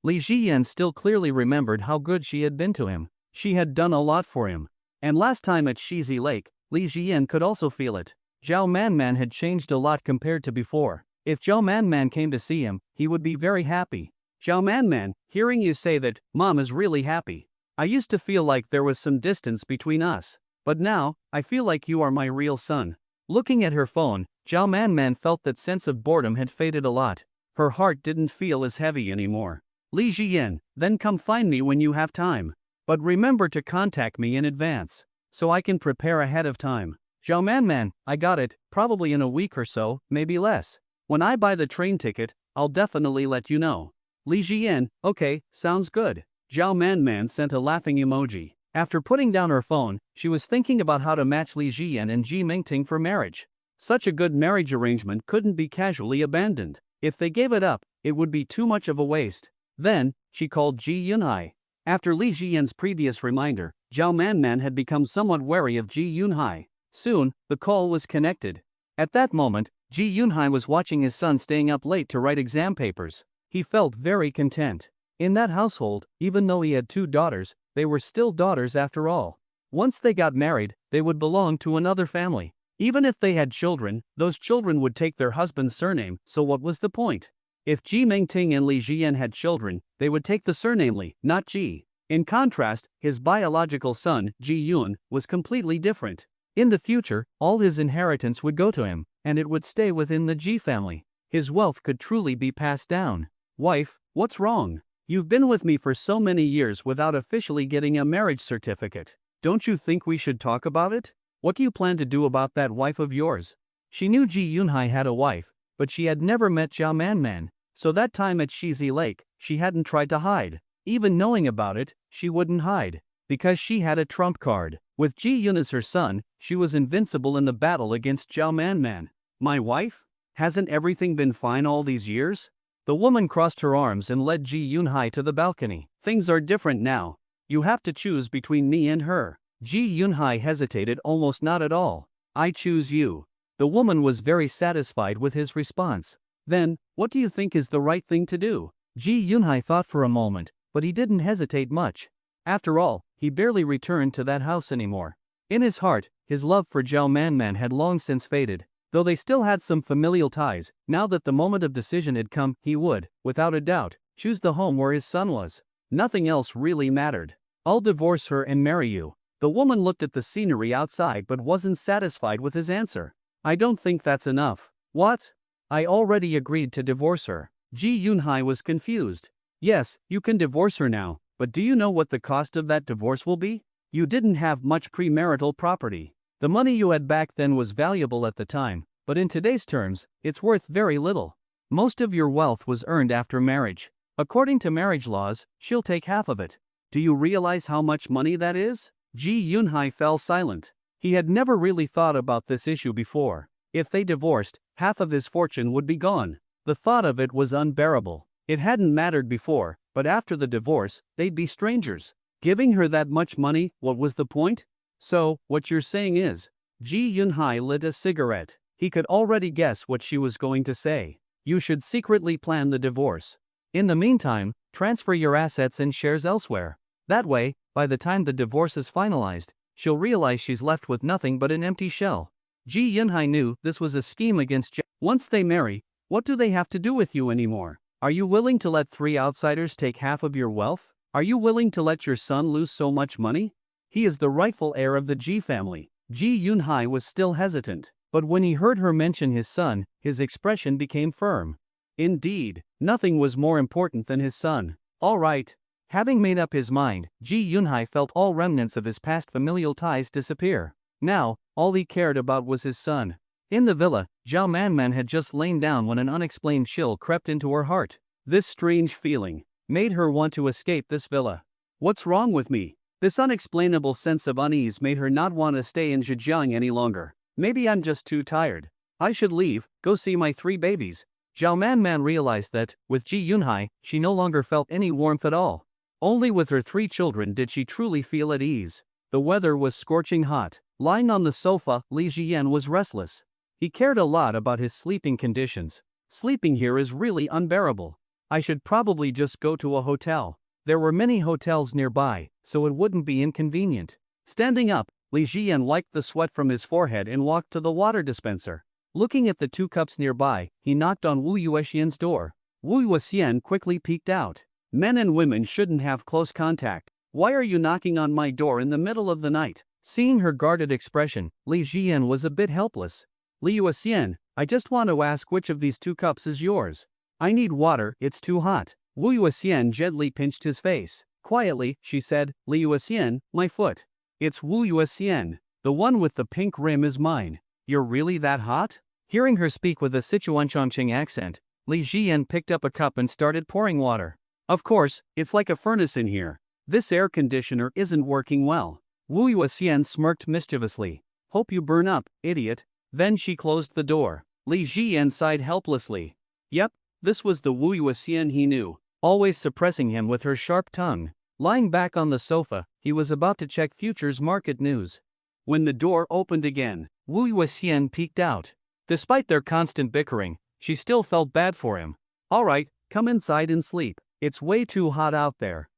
B: Li Jian still clearly remembered how good she had been to him. She had done a lot for him. And last time at Shizi Lake, Li Jian could also feel it. Zhao Manman had changed a lot compared to before. If Zhao Manman came to see him, he would be very happy. Zhao Manman, hearing you say that, Mom is really happy. I used to feel like there was some distance between us. But now, I feel like you are my real son. Looking at her phone, Zhao Manman felt that sense of boredom had faded a lot. Her heart didn't feel as heavy anymore. Li Jian, then come find me when you have time. But remember to contact me in advance, so I can prepare ahead of time. Zhao Manman, I got it, probably in a week or so, maybe less. When I buy the train ticket, I'll definitely let you know. Li Jian, okay, sounds good. Zhao Manman sent a laughing emoji. After putting down her phone, she was thinking about how to match Li Jian and Ji Mingting for marriage. Such a good marriage arrangement couldn't be casually abandoned. If they gave it up, it would be too much of a waste. Then, she called Ji Yunhai. After Li Jian's previous reminder, Zhao Manman had become somewhat wary of Ji Yunhai. Soon, the call was connected. At that moment, Ji Yunhai was watching his son staying up late to write exam papers. He felt very content. In that household, even though he had 2 daughters, they were still daughters after all. Once they got married, they would belong to another family. Even if they had children, those children would take their husband's surname, so what was the point? If Ji Mingting and Li Jian had children, they would take the surname Li, not Ji. In contrast, his biological son, Ji Yun, was completely different. In the future, all his inheritance would go to him, and it would stay within the Ji family. His wealth could truly be passed down. Wife, what's wrong? You've been with me for so many years without officially getting a marriage certificate. Don't you think we should talk about it? What do you plan to do about that wife of yours? She knew Ji Yunhai had a wife, but she had never met Zhao Manman, so that time at Shizi Lake, she hadn't tried to hide. Even knowing about it, she wouldn't hide, because she had a trump card. With Ji Yun as her son, she was invincible in the battle against Zhao Manman. My wife? Hasn't everything been fine all these years? The woman crossed her arms and led Ji Yunhai to the balcony. Things are different now. You have to choose between me and her. Ji Yunhai hesitated almost not at all. I choose you. The woman was very satisfied with his response. Then, what do you think is the right thing to do? Ji Yunhai thought for a moment, but he didn't hesitate much. After all, he barely returned to that house anymore. In his heart, his love for Zhao Manman had long since faded. Though they still had some familial ties, now that the moment of decision had come, he would, without a doubt, choose the home where his son was. Nothing else really mattered. I'll divorce her and marry you. The woman looked at the scenery outside but wasn't satisfied with his answer. I don't think that's enough. What? I already agreed to divorce her. Ji Yunhai was confused. Yes, you can divorce her now, but do you know what the cost of that divorce will be? You didn't have much premarital property. The money you had back then was valuable at the time, but in today's terms, it's worth very little. Most of your wealth was earned after marriage. According to marriage laws, she'll take half of it. Do you realize how much money that is? Ji Yunhai fell silent. He had never really thought about this issue before. If they divorced, half of his fortune would be gone. The thought of it was unbearable. It hadn't mattered before, but after the divorce, they'd be strangers. Giving her that much money, what was the point? So, what you're saying is, Ji Yunhai lit a cigarette. He could already guess what she was going to say. You should secretly plan the divorce. In the meantime, transfer your assets and shares elsewhere. That way, by the time the divorce is finalized, she'll realize she's left with nothing but an empty shell. Ji Yunhai knew this was a scheme against Jia. Once they marry, what do they have to do with you anymore? Are you willing to let 3 outsiders take half of your wealth? Are you willing to let your son lose so much money? He is the rightful heir of the Ji family. Ji Yunhai was still hesitant, but when he heard her mention his son, his expression became firm. Indeed, nothing was more important than his son. All right. Having made up his mind, Ji Yunhai felt all remnants of his past familial ties disappear. Now, all he cared about was his son. In the villa, Zhao Manman had just lain down when an unexplained chill crept into her heart. This strange feeling made her want to escape this villa. What's wrong with me? This unexplainable sense of unease made her not want to stay in Zhejiang any longer. Maybe I'm just too tired. I should leave, go see my 3 babies. Zhao Manman realized that, with Ji Yunhai, she no longer felt any warmth at all. Only with her 3 children did she truly feel at ease. The weather was scorching hot. Lying on the sofa, Li Jian was restless. He cared a lot about his sleeping conditions. Sleeping here is really unbearable. I should probably just go to a hotel. There were many hotels nearby, so it wouldn't be inconvenient. Standing up, Li Jian wiped the sweat from his forehead and walked to the water dispenser. Looking at the 2 cups nearby, he knocked on Wu Yuexian's door. Wu Yuexian quickly peeked out. Men and women shouldn't have close contact. Why are you knocking on my door in the middle of the night? Seeing her guarded expression, Li Jian was a bit helpless. Li Yuexian, I just want to ask which of these 2 cups is yours. I need water, it's too hot. Wu Yuexian gently pinched his face. Quietly, she said, Li Yuexian, my foot. It's Wu Yuexian. The one with the pink rim is mine. You're really that hot? Hearing her speak with a Sichuan Chongqing accent, Li Jian picked up a cup and started pouring water. Of course, it's like a furnace in here. This air conditioner isn't working well. Wu Yuexian smirked mischievously. Hope you burn up, idiot. Then she closed the door. Li Jian sighed helplessly. Yep, this was the Wu Yuexian he knew, always suppressing him with her sharp tongue. Lying back on the sofa, he was about to check futures market news. When the door opened again, Wu Yuexian peeked out. Despite their constant bickering, she still felt bad for him. All right, come inside and sleep. It's way too hot out there.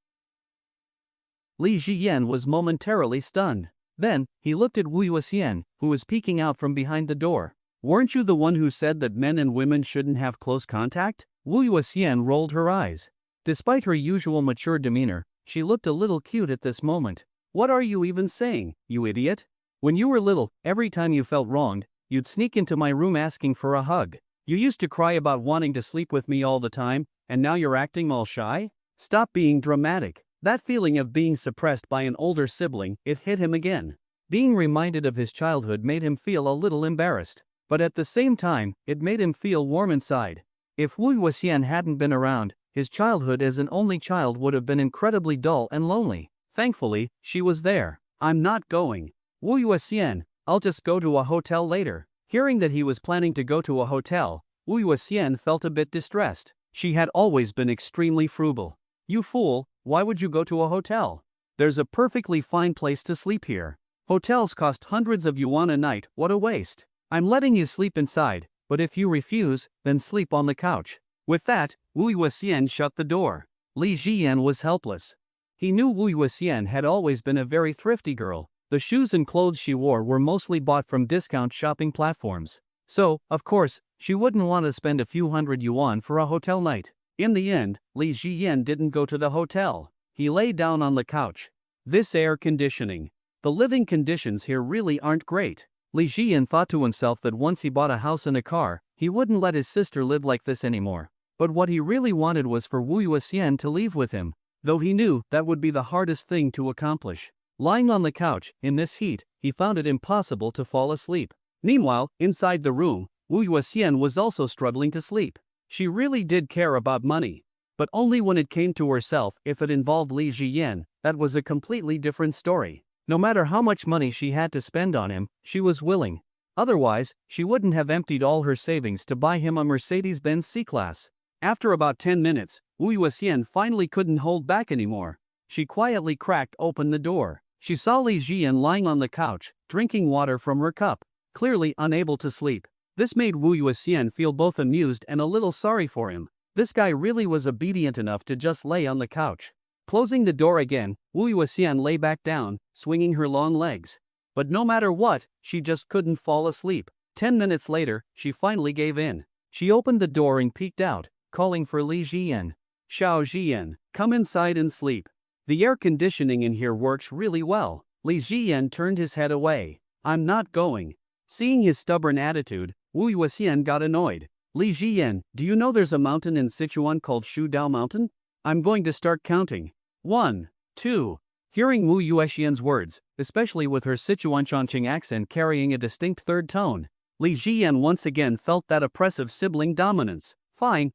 B: Li Jian was momentarily stunned. Then, he looked at Wu Yuexian, who was peeking out from behind the door. Weren't you the one who said that men and women shouldn't have close contact? Wu Yuexian rolled her eyes. Despite her usual mature demeanor, she looked a little cute at this moment. What are you even saying, you idiot? When you were little, every time you felt wronged, you'd sneak into my room asking for a hug. You used to cry about wanting to sleep with me all the time, and now you're acting all shy? Stop being dramatic. That feeling of being suppressed by an older sibling, it hit him again. Being reminded of his childhood made him feel a little embarrassed. But at the same time, it made him feel warm inside. If Wu Yuexian hadn't been around, his childhood as an only child would have been incredibly dull and lonely. Thankfully, she was there. I'm not going. Wu Yuexian, I'll just go to a hotel later. Hearing that he was planning to go to a hotel, Wu Yuexian felt a bit distressed. She had always been extremely frugal. You fool, why would you go to a hotel? There's a perfectly fine place to sleep here. Hotels cost hundreds of yuan a night, what a waste. I'm letting you sleep inside, but if you refuse, then sleep on the couch. With that, Wu Yuexian shut the door. Li Jian was helpless. He knew Wu Yuexian had always been a very thrifty girl. The shoes and clothes she wore were mostly bought from discount shopping platforms. So, of course, she wouldn't want to spend a few hundred yuan for a hotel night. In the end, Li Jian didn't go to the hotel. He lay down on the couch. This air conditioning. The living conditions here really aren't great. Li Jian thought to himself that once he bought a house and a car, he wouldn't let his sister live like this anymore. But what he really wanted was for Wu Yuexian to leave with him, though he knew that would be the hardest thing to accomplish. Lying on the couch, in this heat, he found it impossible to fall asleep. Meanwhile, inside the room, Wu Yuexian was also struggling to sleep. She really did care about money. But only when it came to herself. If it involved Li Ziyan, that was a completely different story. No matter how much money she had to spend on him, she was willing. Otherwise, she wouldn't have emptied all her savings to buy him a Mercedes-Benz C-Class. After about 10 minutes, Wu Yuxian finally couldn't hold back anymore. She quietly cracked open the door. She saw Li Ziyan lying on the couch, drinking water from her cup, clearly unable to sleep. This made Wu Yuxian feel both amused and a little sorry for him. This guy really was obedient enough to just lay on the couch. Closing the door again, Wu Yuxian lay back down, swinging her long legs. But no matter what, she just couldn't fall asleep. 10 minutes later, she finally gave in. She opened the door and peeked out, calling for Li Ziyan. Xiao Ziyan, come inside and sleep. The air conditioning in here works really well. Li Ziyan turned his head away. I'm not going. Seeing his stubborn attitude, Wu Yuxian got annoyed. Li Ziyan, do you know there's a mountain in Sichuan called Shu Dao Mountain? I'm going to start counting. 1, 2. Hearing Wu Yuxian's words, especially with her Sichuan Chongqing accent carrying a distinct third tone, Li Ziyan once again felt that oppressive sibling dominance. Fine,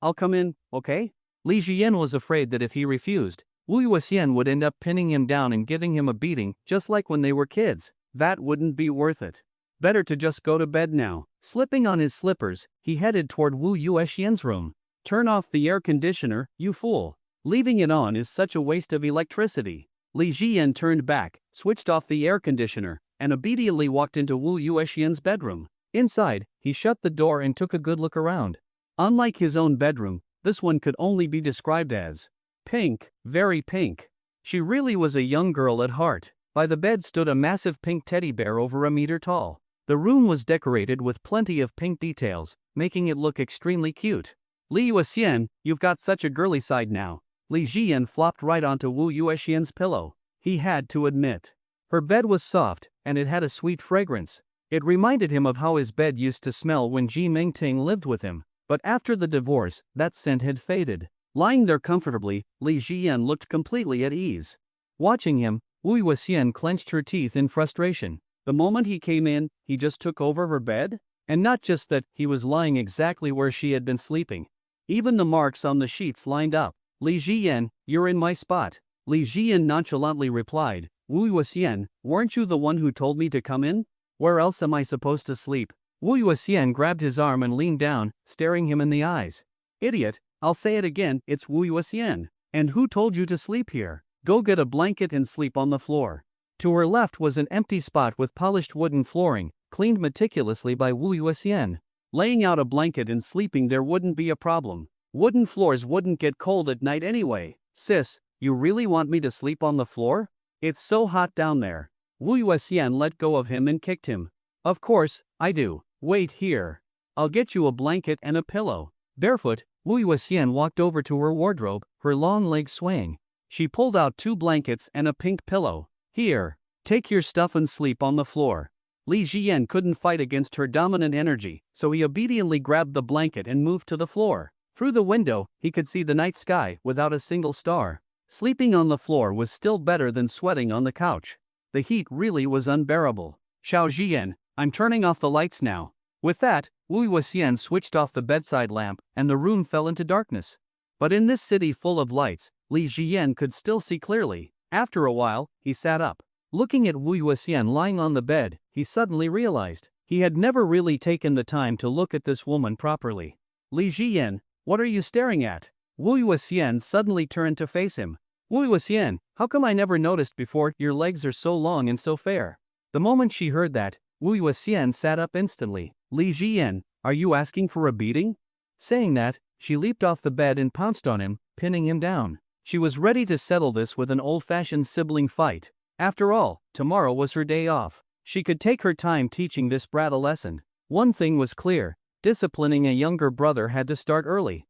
B: I'll come in, okay? Li Ziyan was afraid that if he refused, Wu Yuxian would end up pinning him down and giving him a beating, just like when they were kids. That wouldn't be worth it. Better to just go to bed now. Slipping on his slippers, he headed toward Wu Yuxian's room. Turn off the air conditioner, you fool. Leaving it on is such a waste of electricity. Li Ziyan turned back, switched off the air conditioner, and obediently walked into Wu Yuxian's bedroom. Inside, he shut the door and took a good look around. Unlike his own bedroom, this one could only be described as pink, very pink. She really was a young girl at heart. By the bed stood a massive pink teddy bear over a meter tall. The room was decorated with plenty of pink details, making it look extremely cute. Li Yuxian, you've got such a girly side now. Li Ziyan flopped right onto Wu Yuxian's pillow. He had to admit. Her bed was soft, and it had a sweet fragrance. It reminded him of how his bed used to smell when Ji Mingting lived with him. But after the divorce, that scent had faded. Lying there comfortably, Li Ziyan looked completely at ease. Watching him, Wu Yuxian clenched her teeth in frustration. The moment he came in, he just took over her bed? And not just that, he was lying exactly where she had been sleeping. Even the marks on the sheets lined up. Li Ziyan, you're in my spot. Li Ziyan nonchalantly replied, Wu Yuxian, weren't you the one who told me to come in? Where else am I supposed to sleep? Wu Yuxian grabbed his arm and leaned down, staring him in the eyes. Idiot, I'll say it again, it's Wu Yuxian. And who told you to sleep here? Go get a blanket and sleep on the floor. To her left was an empty spot with polished wooden flooring, cleaned meticulously by Wu Yuxian. Laying out a blanket and sleeping there wouldn't be a problem. Wooden floors wouldn't get cold at night anyway. Sis, you really want me to sleep on the floor? It's so hot down there. Wu Yuxian let go of him and kicked him. Of course, I do. Wait here. I'll get you a blanket and a pillow. Barefoot, Wu Yuxian walked over to her wardrobe, her long legs swaying. She pulled out 2 blankets and a pink pillow. Here, take your stuff and sleep on the floor. Li Ziyan couldn't fight against her dominant energy, so he obediently grabbed the blanket and moved to the floor. Through the window, he could see the night sky without a single star. Sleeping on the floor was still better than sweating on the couch. The heat really was unbearable. Xiao Ziyan, I'm turning off the lights now. With that, Wu Yuxian switched off the bedside lamp, and the room fell into darkness. But in this city full of lights, Li Ziyan could still see clearly. After a while, he sat up. Looking at Wu Yuxian lying on the bed, he suddenly realized he had never really taken the time to look at this woman properly. Li Ziyan, what are you staring at? Wu Yuxian suddenly turned to face him. Wu Yuxian, how come I never noticed before? Your legs are so long and so fair. The moment she heard that, Wu Yuxian sat up instantly. Li Ziyan, are you asking for a beating? Saying that, she leaped off the bed and pounced on him, pinning him down. She was ready to settle this with an old-fashioned sibling fight. After all, tomorrow was her day off. She could take her time teaching this brat a lesson. One thing was clear, disciplining a younger brother had to start early.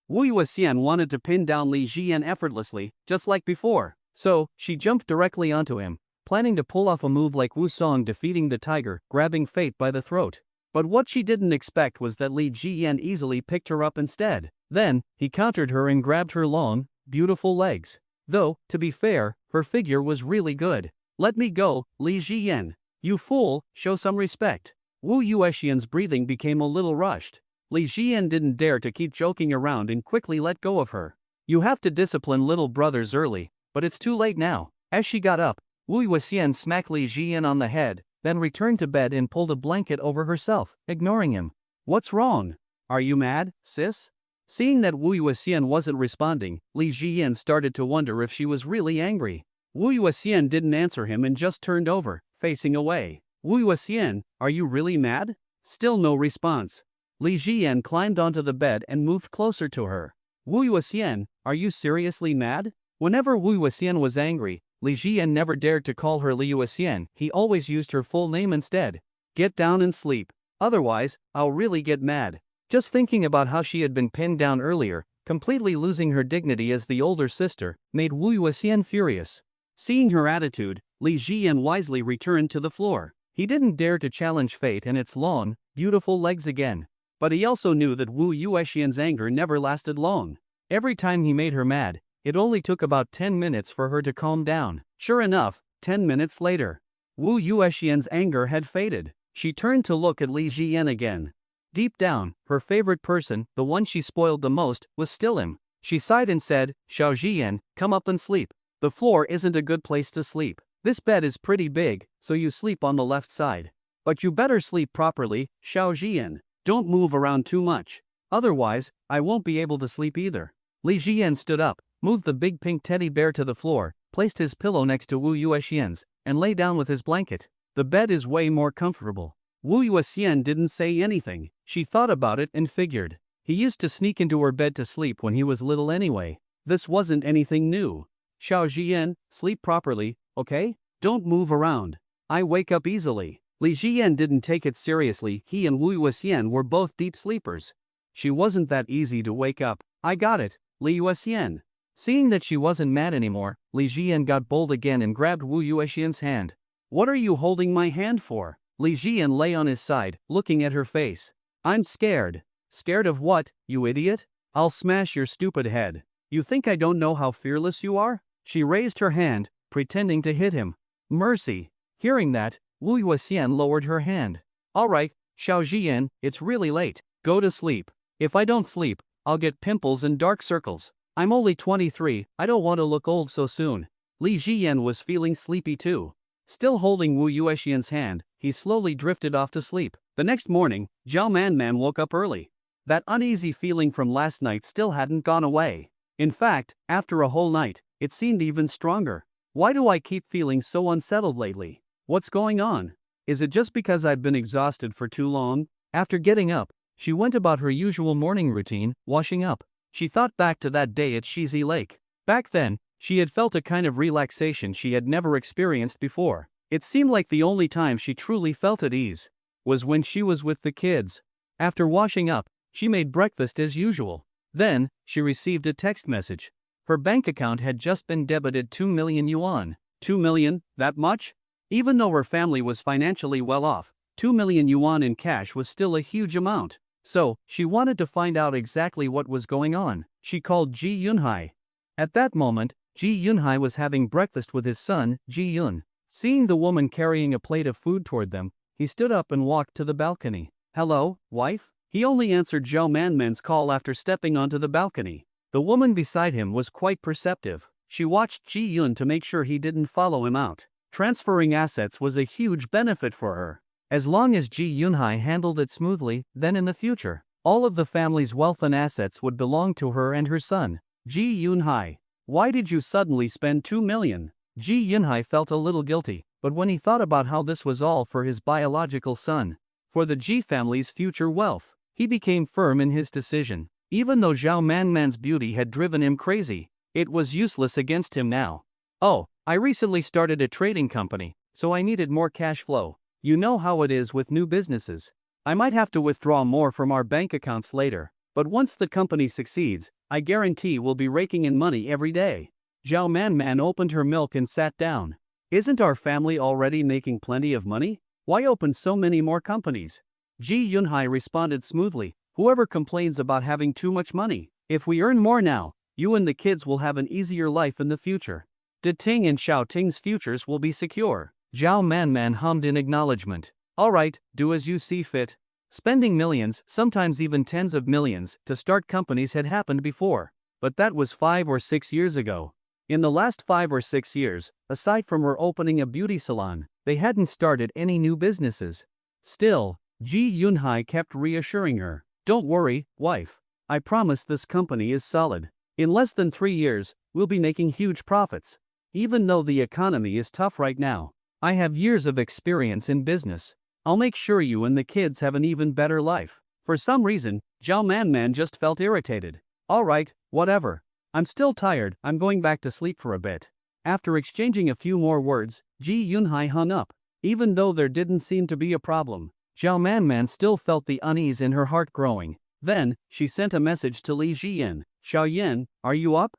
B: Wu Yuxian wanted to pin down Li Ziyan effortlessly, just like before. So, she jumped directly onto him, planning to pull off a move like Wu Song defeating the tiger, grabbing fate by the throat. But what she didn't expect was that Li Ziyan easily picked her up instead. Then, he countered her and grabbed her long, beautiful legs. Though, to be fair, her figure was really good. Let me go, Li Ziyan. You fool, show some respect. Wu Yuxian's breathing became a little rushed. Li Jian didn't dare to keep joking around and quickly let go of her. You have to discipline little brothers early, but it's too late now. As she got up, Wu Yuxian smacked Li Jian on the head, then returned to bed and pulled a blanket over herself, ignoring him. What's wrong? Are you mad, sis? Seeing that Wu Yuxian wasn't responding, Li Jian started to wonder if she was really angry. Wu Yuxian didn't answer him and just turned over, facing away. Wu Yuxian, are you really mad? Still no response. Li Jian climbed onto the bed and moved closer to her. Wu Yuxian, are you seriously mad? Whenever Wu Yuxian was angry, Li Jian never dared to call her Li Yuxian, he always used her full name instead. Get down and sleep. Otherwise, I'll really get mad. Just thinking about how she had been pinned down earlier, completely losing her dignity as the older sister, made Wu Yuxian furious. Seeing her attitude, Li Jian wisely returned to the floor. He didn't dare to challenge fate and its long, beautiful legs again. But he also knew that Wu Yuxian's anger never lasted long. Every time he made her mad, it only took about 10 minutes for her to calm down. Sure enough, 10 minutes later, Wu Yuxian's anger had faded. She turned to look at Li Jian again. Deep down, her favorite person, the one she spoiled the most, was still him. She sighed and said, Xiao Jian, come up and sleep. The floor isn't a good place to sleep. This bed is pretty big, so you sleep on the left side. But you better sleep properly, Xiao Jian. Don't move around too much. Otherwise, I won't be able to sleep either. Li Jian stood up, moved the big pink teddy bear to the floor, placed his pillow next to Wu Yuxian's, and lay down with his blanket. The bed is way more comfortable. Wu Yuxian didn't say anything. She thought about it and figured. He used to sneak into her bed to sleep when he was little anyway. This wasn't anything new. Xiao Jian, sleep properly, okay? Don't move around. I wake up easily. Li Jian didn't take it seriously. He and Wu Yuxian were both deep sleepers. She wasn't that easy to wake up. I got it, Li Yuxian. Seeing that she wasn't mad anymore, Li Jian got bold again and grabbed Wu Yuxian's hand. What are you holding my hand for? Li Jian lay on his side, looking at her face. I'm scared. Scared of what, you idiot? I'll smash your stupid head. You think I don't know how fearless you are? She raised her hand, pretending to hit him. Mercy. Hearing that, Wu Yuxian lowered her hand. All right, Xiao Jian, it's really late. Go to sleep. If I don't sleep, I'll get pimples and dark circles. I'm only 23, I don't want to look old so soon. Li Jian was feeling sleepy too. Still holding Wu Yuxian's hand, he slowly drifted off to sleep. The next morning, Zhao Man woke up early. That uneasy feeling from last night still hadn't gone away. In fact, after a whole night, it seemed even stronger. Why do I keep feeling so unsettled lately? What's going on? Is it just because I've been exhausted for too long? After getting up, she went about her usual morning routine, washing up. She thought back to that day at Shizi Lake. Back then, she had felt a kind of relaxation she had never experienced before. It seemed like the only time she truly felt at ease was when she was with the kids. After washing up, she made breakfast as usual. Then, she received a text message. Her bank account had just been debited 2 million yuan. 2 million, that much? Even though her family was financially well off, 2 million yuan in cash was still a huge amount. So, she wanted to find out exactly what was going on. She called Ji Yunhai. At that moment, Ji Yunhai was having breakfast with his son, Ji Yun. Seeing the woman carrying a plate of food toward them, he stood up and walked to the balcony. Hello, wife? He only answered Zhao Man's call after stepping onto the balcony. The woman beside him was quite perceptive. She watched Ji Yun to make sure he didn't follow him out. Transferring assets was a huge benefit for her. As long as Ji Yunhai handled it smoothly, then in the future, all of the family's wealth and assets would belong to her and her son. Ji Yunhai, why did you suddenly spend 2 million? Ji Yunhai felt a little guilty, but when he thought about how this was all for his biological son, for the Ji family's future wealth, he became firm in his decision. Even though Zhao Man's beauty had driven him crazy, it was useless against him now. Oh, I recently started a trading company, so I needed more cash flow. You know how it is with new businesses. I might have to withdraw more from our bank accounts later, but once the company succeeds, I guarantee we'll be raking in money every day. Zhao Man opened her milk and sat down. Isn't our family already making plenty of money? Why open so many more companies? Ji Yunhai responded smoothly. Whoever complains about having too much money? If we earn more now, you and the kids will have an easier life in the future. De Ting and Xiao Ting's futures will be secure. Zhao Man hummed in acknowledgement. Alright, do as you see fit. Spending millions, sometimes even tens of millions, to start companies had happened before. But that was 5 or 6 years ago. In the last 5 or 6 years, aside from her opening a beauty salon, they hadn't started any new businesses. Still, Ji Yunhai kept reassuring her, "Don't worry, wife. I promise this company is solid. In less than 3 years, we'll be making huge profits. Even though the economy is tough right now, I have years of experience in business. I'll make sure you and the kids have an even better life." For some reason, Zhao Manman just felt irritated. "Alright, whatever. I'm still tired, I'm going back to sleep for a bit." After exchanging a few more words, Ji Yunhai hung up. Even though there didn't seem to be a problem, Zhao Manman still felt the unease in her heart growing. Then, she sent a message to Li Jian. "Xiaoyan, are you up?"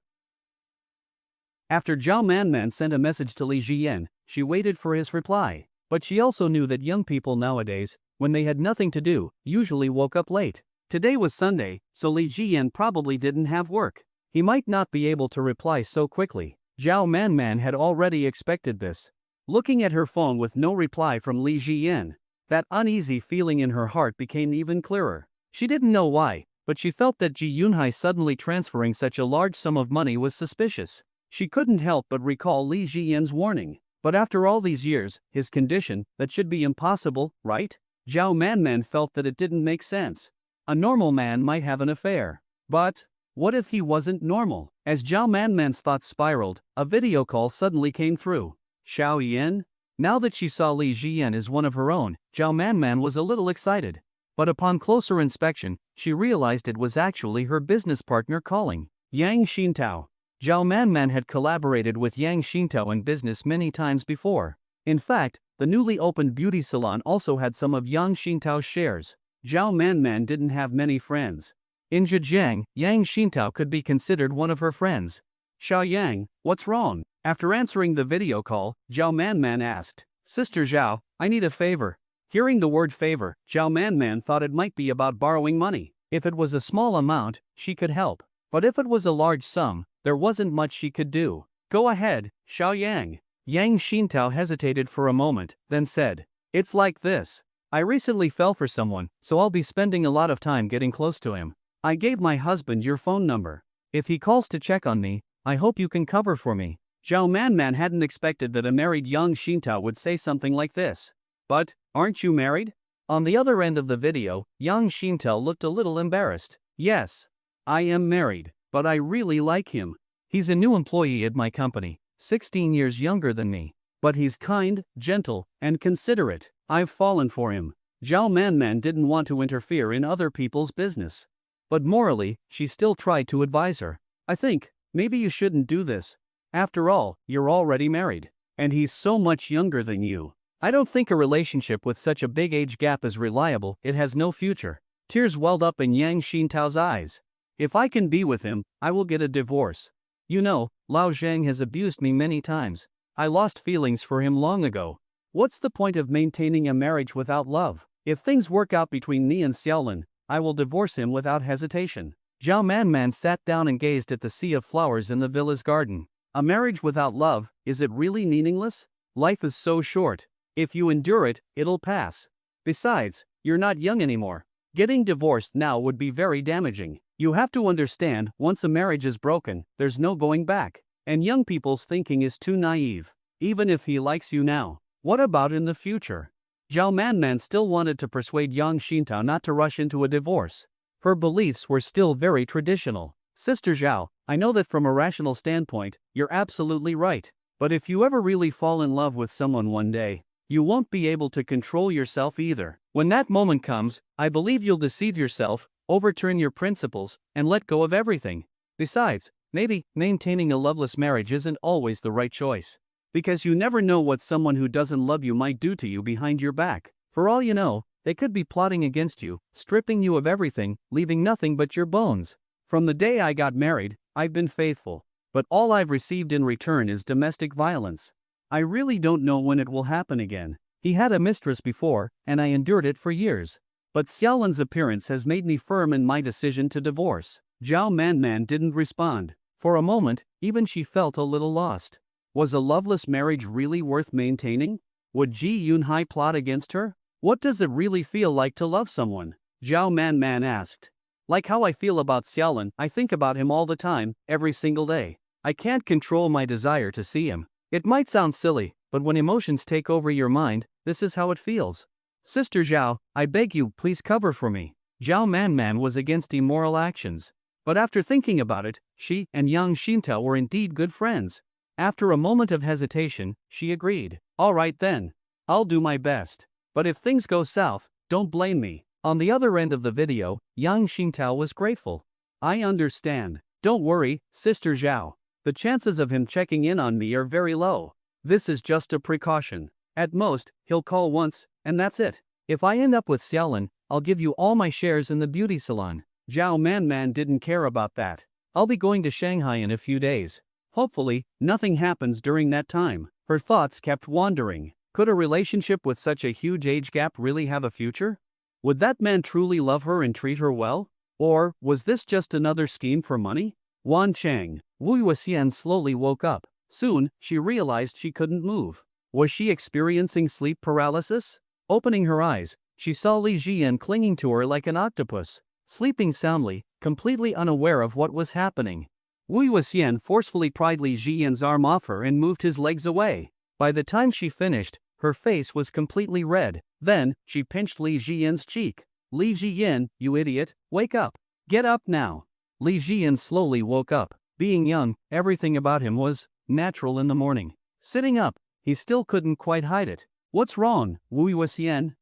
B: After Zhao Manman sent a message to Li Jian, she waited for his reply. But she also knew that young people nowadays, when they had nothing to do, usually woke up late. Today was Sunday, so Li Jian probably didn't have work. He might not be able to reply so quickly. Zhao Manman had already expected this. Looking at her phone with no reply from Li Jian, that uneasy feeling in her heart became even clearer. She didn't know why, but she felt that Ji Yunhai suddenly transferring such a large sum of money was suspicious. She couldn't help but recall Li Jian's warning. But after all these years, his condition, that should be impossible, right? Zhao Manman felt that it didn't make sense. A normal man might have an affair. But what if he wasn't normal? As Zhao Manman's thoughts spiraled, a video call suddenly came through. Xiao Yan? Now that she saw Li Jian as one of her own, Zhao Manman was a little excited. But upon closer inspection, she realized it was actually her business partner calling. Yang Xintao. Zhao Manman had collaborated with Yang Xintao in business many times before. In fact, the newly opened beauty salon also had some of Yang Xintao's shares. Zhao Manman didn't have many friends. In Zhejiang, Yang Xintao could be considered one of her friends. "Xiao Yang, what's wrong?" After answering the video call, Zhao Manman asked, "Sister Zhao, I need a favor." Hearing the word favor, Zhao Manman thought it might be about borrowing money. If it was a small amount, she could help. But if it was a large sum, there wasn't much she could do. "Go ahead, Xiao Yang." Yang Xintao hesitated for a moment, then said, "It's like this. I recently fell for someone, so I'll be spending a lot of time getting close to him. I gave my husband your phone number. If he calls to check on me, I hope you can cover for me." Zhao Manman hadn't expected that a married Yang Xintao would say something like this. "But, aren't you married?" On the other end of the video, Yang Xintao looked a little embarrassed. "Yes. I am married, but I really like him. He's a new employee at my company, 16 years younger than me. But he's kind, gentle, and considerate. I've fallen for him." Zhao Manman didn't want to interfere in other people's business. But morally, she still tried to advise her. "I think, maybe you shouldn't do this. After all, you're already married. And he's so much younger than you. I don't think a relationship with such a big age gap is reliable, it has no future." Tears welled up in Yang Xintao's eyes. "If I can be with him, I will get a divorce. You know, Lao Zhang has abused me many times. I lost feelings for him long ago. What's the point of maintaining a marriage without love? If things work out between me and Xiaolin, I will divorce him without hesitation." Zhao Manman sat down and gazed at the sea of flowers in the villa's garden. A marriage without love, is it really meaningless? Life is so short. If you endure it, it'll pass. Besides, you're not young anymore. Getting divorced now would be very damaging. You have to understand, once a marriage is broken, there's no going back. And young people's thinking is too naive. Even if he likes you now, what about in the future? Zhao Manman still wanted to persuade Yang Xintao not to rush into a divorce. Her beliefs were still very traditional. "Sister Zhao, I know that from a rational standpoint, you're absolutely right. But if you ever really fall in love with someone one day, you won't be able to control yourself either. When that moment comes, I believe you'll deceive yourself, overturn your principles, and let go of everything. Besides, maybe maintaining a loveless marriage isn't always the right choice. Because you never know what someone who doesn't love you might do to you behind your back. For all you know, they could be plotting against you, stripping you of everything, leaving nothing but your bones. From the day I got married, I've been faithful. But all I've received in return is domestic violence. I really don't know when it will happen again. He had a mistress before, and I endured it for years. But Xiaolin's appearance has made me firm in my decision to divorce." Zhao Manman didn't respond. For a moment, even she felt a little lost. Was a loveless marriage really worth maintaining? Would Ji Yunhai plot against her? What does it really feel like to love someone? Zhao Man asked. Like how I feel about Xiaolin, I think about him all the time, every single day. I can't control my desire to see him. It might sound silly, but when emotions take over your mind, this is how it feels. Sister Zhao, I beg you, please cover for me. Zhao Man was against immoral actions. But after thinking about it, she and Yang Xintao were indeed good friends. After a moment of hesitation, she agreed. All right then. I'll do my best. But if things go south, don't blame me. On the other end of the video, Yang Xintao was grateful. I understand. Don't worry, Sister Zhao. The chances of him checking in on me are very low. This is just a precaution. At most, he'll call once, and that's it. If I end up with Xiaolin, I'll give you all my shares in the beauty salon. Zhao Man didn't care about that. I'll be going to Shanghai in a few days. Hopefully, nothing happens during that time. Her thoughts kept wandering. Could a relationship with such a huge age gap really have a future? Would that man truly love her and treat her well? Or was this just another scheme for money? Wan Cheng. Wu Yuxian slowly woke up. Soon, she realized she couldn't move. Was she experiencing sleep paralysis? Opening her eyes, she saw Li Jian clinging to her like an octopus, sleeping soundly, completely unaware of what was happening. Wu Yuxian forcefully pried Li Jian's arm off her and moved his legs away. By the time she finished, her face was completely red. Then, she pinched Li Jian's cheek. Li Jian, you idiot, wake up. Get up now. Li Jian slowly woke up. Being young, everything about him was natural in the morning. Sitting up, he still couldn't quite hide it. What's wrong, Wu Yuxian?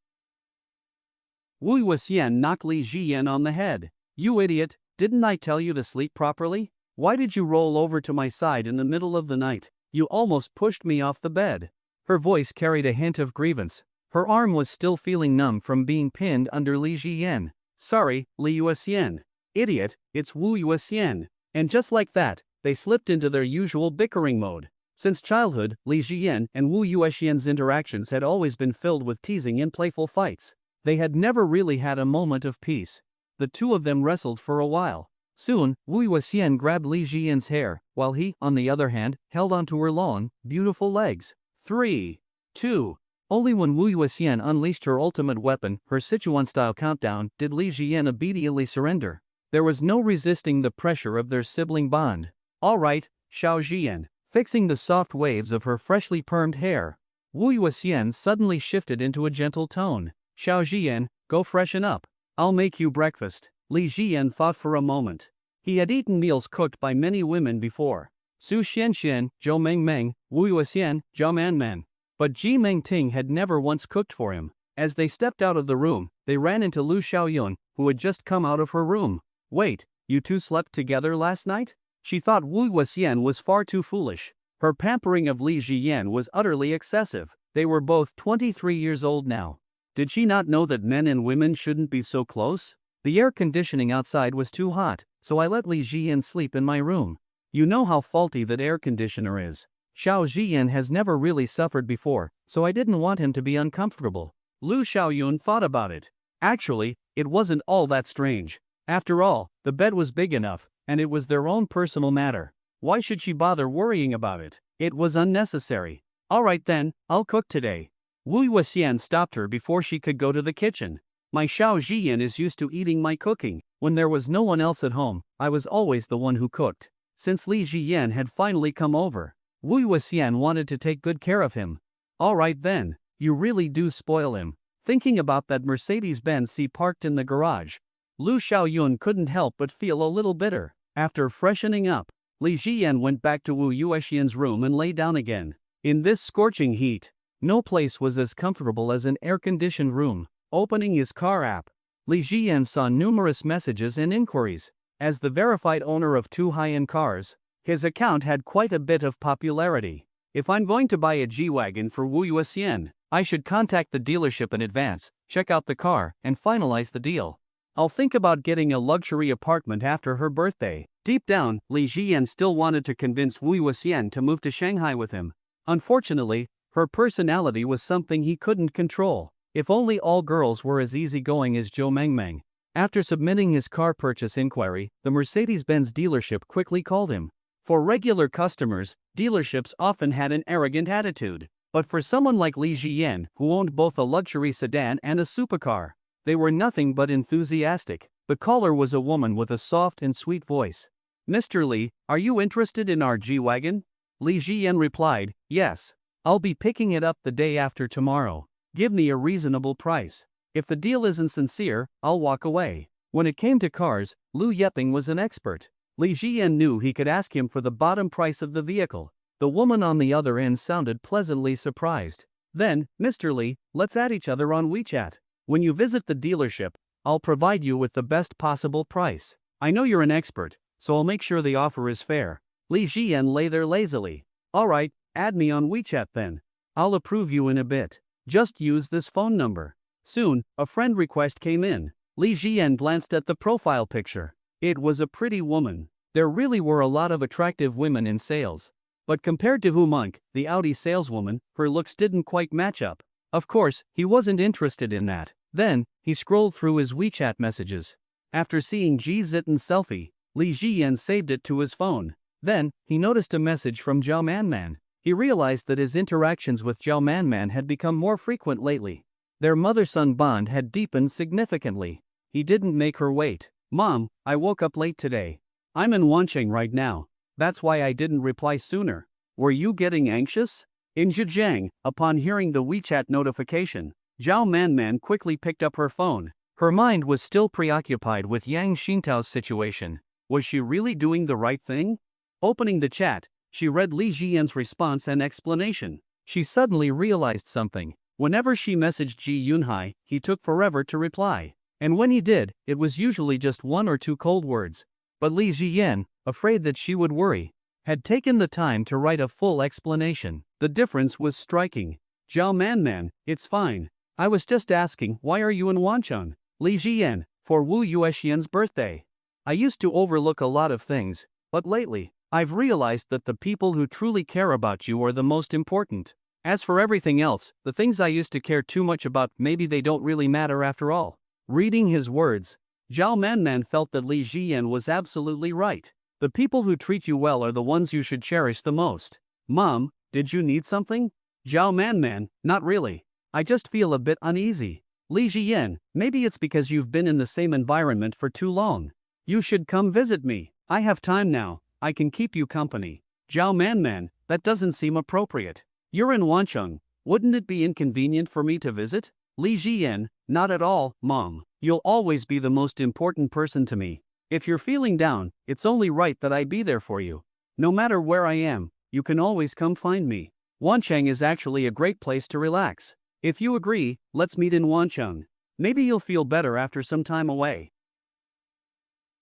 B: Wu Yuxian knocked Li Jian on the head. You idiot, didn't I tell you to sleep properly? Why did you roll over to my side in the middle of the night? You almost pushed me off the bed. Her voice carried a hint of grievance. Her arm was still feeling numb from being pinned under Li Jian. Sorry, Li Yuxian. Idiot, it's Wu Yuxian. And just like that, they slipped into their usual bickering mode. Since childhood, Li Jian and Wu Yuxian's interactions had always been filled with teasing and playful fights. They had never really had a moment of peace. The two of them wrestled for a while. Soon, Wu Yuxian grabbed Li Jian's hair, while he, on the other hand, held onto her long, beautiful legs. 3, 2. Only when Wu Yuxian unleashed her ultimate weapon, her Sichuan-style countdown, did Li Jian obediently surrender. There was no resisting the pressure of their sibling bond. All right, Xiao Jian. Fixing the soft waves of her freshly permed hair, Wu Yuxian suddenly shifted into a gentle tone. Xiao Jian, go freshen up. I'll make you breakfast. Li Jian thought for a moment. He had eaten meals cooked by many women before. Su Xianxian, Zhou Mengmeng, Wu Yuxian, Zhao Man. But Ji Mengting had never once cooked for him. As they stepped out of the room, they ran into Lu Xiaoyun, who had just come out of her room. Wait, you two slept together last night? She thought Wu Yuxian was far too foolish. Her pampering of Li Jian was utterly excessive. They were both 23 years old now. Did she not know that men and women shouldn't be so close? The air conditioning outside was too hot, so I let Li Jian sleep in my room. You know how faulty that air conditioner is. Xiao Jian has never really suffered before, so I didn't want him to be uncomfortable. Lu Xiaoyun thought about it. Actually, it wasn't all that strange. After all, the bed was big enough, and it was their own personal matter. Why should she bother worrying about it? It was unnecessary. All right then, I'll cook today. Wu Yuxian stopped her before she could go to the kitchen. My Xiao Jian is used to eating my cooking. When there was no one else at home, I was always the one who cooked. Since Li Jian had finally come over, Wu Yuxian wanted to take good care of him. All right then, you really do spoil him. Thinking about that Mercedes-Benz C parked in the garage, Lu Xiaoyun couldn't help but feel a little bitter. After freshening up, Li Jian went back to Wu Yuxian's room and lay down again. In this scorching heat, no place was as comfortable as an air-conditioned room. Opening his car app, Li Jian saw numerous messages and inquiries. As the verified owner of 2 high-end cars, his account had quite a bit of popularity. If I'm going to buy a G-Wagon for Wu Yuxian, I should contact the dealership in advance, check out the car, and finalize the deal. I'll think about getting a luxury apartment after her birthday. Deep down, Li Jian still wanted to convince Wu Yuxian to move to Shanghai with him. Unfortunately, her personality was something he couldn't control. If only all girls were as easygoing as Zhou Mengmeng. After submitting his car purchase inquiry, the Mercedes-Benz dealership quickly called him. For regular customers, dealerships often had an arrogant attitude. But for someone like Li Jiyan, who owned both a luxury sedan and a supercar, they were nothing but enthusiastic. The caller was a woman with a soft and sweet voice. "Mr. Li, are you interested in our G-Wagon?" Li Jiyan replied, "Yes. I'll be picking it up the day after tomorrow. Give me a reasonable price. If the deal isn't sincere, I'll walk away." When it came to cars, Liu Yeping was an expert. Li Jiyan knew he could ask him for the bottom price of the vehicle. The woman on the other end sounded pleasantly surprised. "Then, Mr. Li, let's add each other on WeChat. When you visit the dealership, I'll provide you with the best possible price. I know you're an expert, so I'll make sure the offer is fair." Li Jiyan lay there lazily. "Alright, add me on WeChat then. I'll approve you in a bit. Just use this phone number." Soon, a friend request came in. Li Jiyan glanced at the profile picture. It was a pretty woman. There really were a lot of attractive women in sales. But compared to Hu Monk, the Audi saleswoman, her looks didn't quite match up. Of course, he wasn't interested in that. Then, he scrolled through his WeChat messages. After seeing Ji Ziten's selfie, Li Jiyan saved it to his phone. Then, he noticed a message from Zhao Manman. He realized that his interactions with Zhao Manman had become more frequent lately. Their mother-son bond had deepened significantly. He didn't make her wait. "Mom, I woke up late today. I'm in Wancheng right now. That's why I didn't reply sooner. Were you getting anxious?" In Zhejiang, upon hearing the WeChat notification, Zhao Manman quickly picked up her phone. Her mind was still preoccupied with Yang Xintao's situation. Was she really doing the right thing? Opening the chat, she read Li Jiyan's response and explanation. She suddenly realized something. Whenever she messaged Ji Yunhai, he took forever to reply. And when he did, it was usually just one or two cold words. But Li Jiyan, afraid that she would worry, had taken the time to write a full explanation. The difference was striking. "Zhao Manman, it's fine. I was just asking, why are you in Wancheng?" Li Jiyan, for Wu Yuexian's birthday. "I used to overlook a lot of things, but lately, I've realized that the people who truly care about you are the most important. As for everything else, the things I used to care too much about, maybe they don't really matter after all." Reading his words, Zhao Manman felt that Li Jiyan was absolutely right. The people who treat you well are the ones you should cherish the most. "Mom, did you need something?" Zhao Manman, "Not really. I just feel a bit uneasy." Li Jiyan, "Maybe it's because you've been in the same environment for too long. You should come visit me. I have time now. I can keep you company." Zhao Manman, "That doesn't seem appropriate. You're in Wancheng. Wouldn't it be inconvenient for me to visit?" Li Jiyan, "Not at all, Mom. You'll always be the most important person to me. If you're feeling down, it's only right that I be there for you. No matter where I am, you can always come find me. Wancheng is actually a great place to relax. If you agree, let's meet in Wancheng. Maybe you'll feel better after some time away."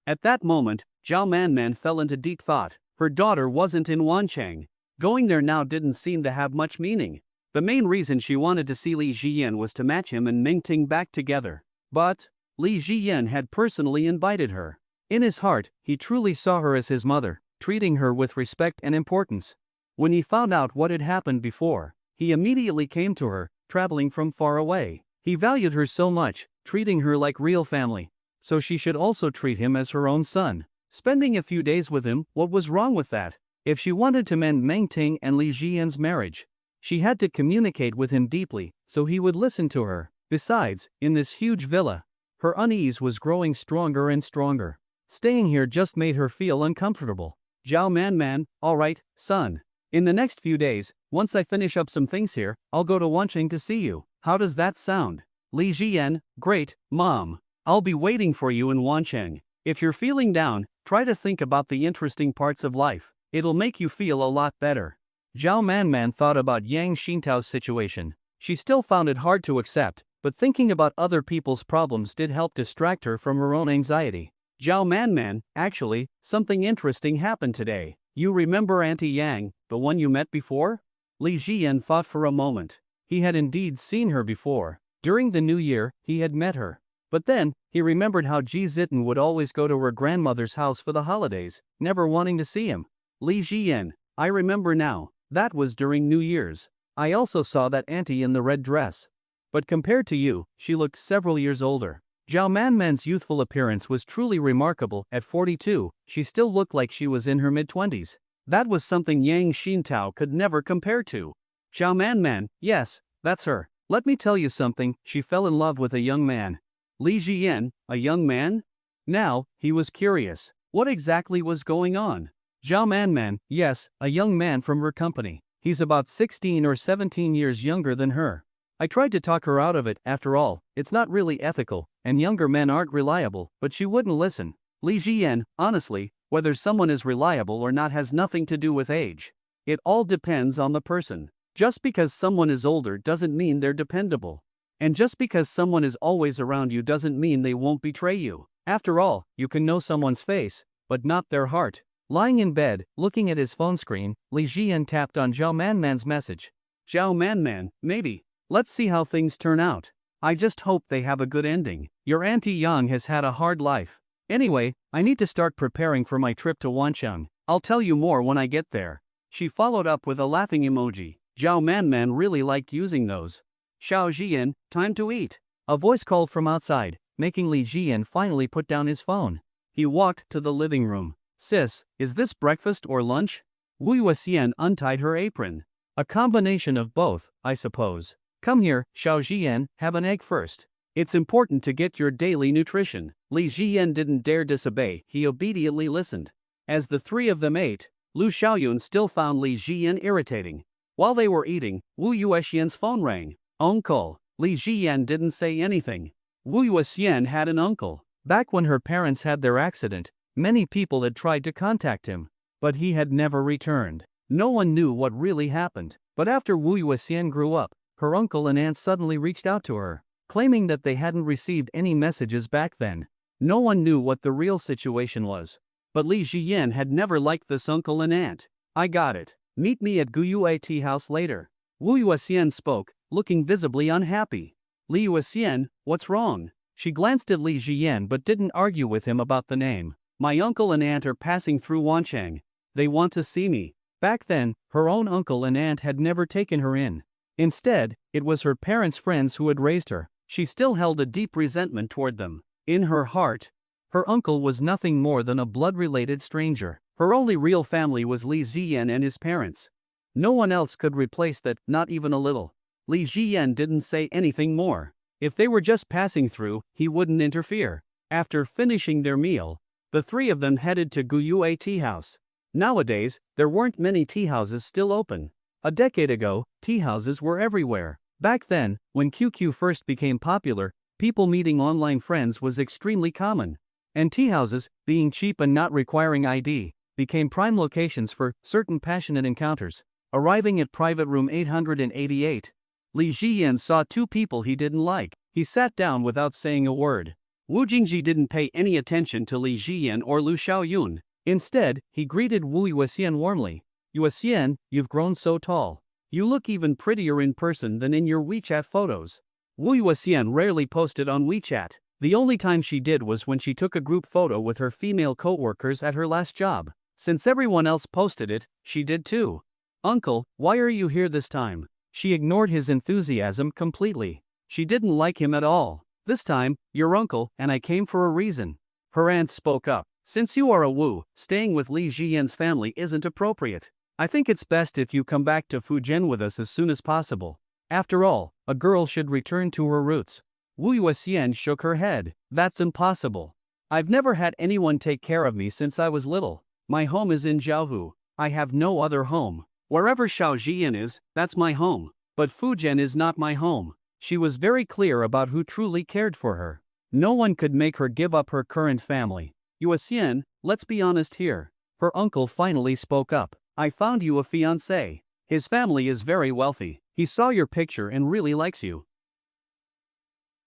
B: At that moment, Zhao Manman fell into deep thought. Her daughter wasn't in Wancheng. Going there now didn't seem to have much meaning. The main reason she wanted to see Li Jiyan was to match him and Mingting back together. But Li Jiyan had personally invited her. In his heart, he truly saw her as his mother, treating her with respect and importance. When he found out what had happened before, he immediately came to her, traveling from far away. He valued her so much, treating her like real family. So she should also treat him as her own son. Spending a few days with him, what was wrong with that? If she wanted to mend Mengting and Li Jian's marriage, she had to communicate with him deeply, so he would listen to her. Besides, in this huge villa, her unease was growing stronger and stronger. Staying here just made her feel uncomfortable. Zhao Manman, "Alright, son. In the next few days, once I finish up some things here, I'll go to Wancheng to see you. How does that sound?" Li Jiyan, "Great, Mom. I'll be waiting for you in Wancheng. If you're feeling down, try to think about the interesting parts of life. It'll make you feel a lot better." Zhao Manman thought about Yang Xintao's situation. She still found it hard to accept, but thinking about other people's problems did help distract her from her own anxiety. "Zhao Manman, actually, something interesting happened today. You remember Auntie Yang, the one you met before?" Li Jiyan thought for a moment. He had indeed seen her before. During the New Year, he had met her. But then, he remembered how Ji Zitten would always go to her grandmother's house for the holidays, never wanting to see him. Li Jiyan, "I remember now. That was during New Year's. I also saw that auntie in the red dress. But compared to you, she looked several years older." Zhao Manman's youthful appearance was truly remarkable. At 42, she still looked like she was in her mid-20s. That was something Yang Xintao could never compare to. Xiao Man, yes, that's her. Let me tell you something, she fell in love with a young man. Li Jian, a young man? Now, he was curious. What exactly was going on? Xiao Man, yes, a young man from her company. He's about 16 or 17 years younger than her. I tried to talk her out of it, after all, it's not really ethical, and younger men aren't reliable, but she wouldn't listen. Li Jian, honestly, whether someone is reliable or not has nothing to do with age. It all depends on the person. Just because someone is older doesn't mean they're dependable. And just because someone is always around you doesn't mean they won't betray you. After all, you can know someone's face, but not their heart. Lying in bed, looking at his phone screen, Li Jian tapped on Zhao Manman's message. Zhao Man, maybe. Let's see how things turn out. I just hope they have a good ending. Your Auntie Yang has had a hard life. Anyway, I need to start preparing for my trip to Wancheng. I'll tell you more when I get there. She followed up with a laughing emoji. Zhao Man really liked using those. Xiao Jian, time to eat. A voice called from outside, making Li Jian finally put down his phone. He walked to the living room. Sis, is this breakfast or lunch? Wu Yuxian untied her apron. A combination of both, I suppose. Come here, Xiao Jian, have an egg first. It's important to get your daily nutrition. Li Jian didn't dare disobey, he obediently listened. As the three of them ate, Lu Xiaoyun still found Li Jian irritating. While they were eating, Wu Yuxian's phone rang. Uncle. Li Jian didn't say anything. Wu Yuxian had an uncle. Back when her parents had their accident, many people had tried to contact him, but he had never returned. No one knew what really happened. But after Wu Yuxian grew up, her uncle and aunt suddenly reached out to her, claiming that they hadn't received any messages back then. No one knew what the real situation was. But Li Jian had never liked this uncle and aunt. I got it. Meet me at Guyue Tea House later. Wu Yuxian spoke, looking visibly unhappy. Li Yuxian, what's wrong? She glanced at Li Jian but didn't argue with him about the name. My uncle and aunt are passing through Wancheng. They want to see me. Back then, her own uncle and aunt had never taken her in. Instead, it was her parents' friends who had raised her. She still held a deep resentment toward them. In her heart, her uncle was nothing more than a blood-related stranger. Her only real family was Li Ziyan and his parents. No one else could replace that, not even a little. Li Ziyan didn't say anything more. If they were just passing through, he wouldn't interfere. After finishing their meal, the three of them headed to Guyue Tea House. Nowadays, there weren't many tea houses still open. A decade ago, tea houses were everywhere. Back then, when QQ first became popular, people meeting online friends was extremely common. And tea houses, being cheap and not requiring ID, became prime locations for certain passionate encounters. Arriving at private room 888, Li Jiyan saw two people he didn't like. He sat down without saying a word. Wu Jingji didn't pay any attention to Li Jiyan or Lu Xiaoyun. Instead, he greeted Wu Yuxian warmly. Yuxian, you've grown so tall. You look even prettier in person than in your WeChat photos. Wu Yuxian rarely posted on WeChat. The only time she did was when she took a group photo with her female co-workers at her last job. Since everyone else posted it, she did too. Uncle, why are you here this time? She ignored his enthusiasm completely. She didn't like him at all. This time, your uncle, and I came for a reason. Her aunt spoke up. Since you are a Wu, staying with Li Jian's family isn't appropriate. I think it's best if you come back to Fujian with us as soon as possible. After all, a girl should return to her roots. Wu Yuxian shook her head. That's impossible. I've never had anyone take care of me since I was little. My home is in Jiaohu. I have no other home. Wherever Shaojian is, that's my home. But Fujian is not my home. She was very clear about who truly cared for her. No one could make her give up her current family. Yuxian, let's be honest here. Her uncle finally spoke up. I found you a fiancé. His family is very wealthy. He saw your picture and really likes you.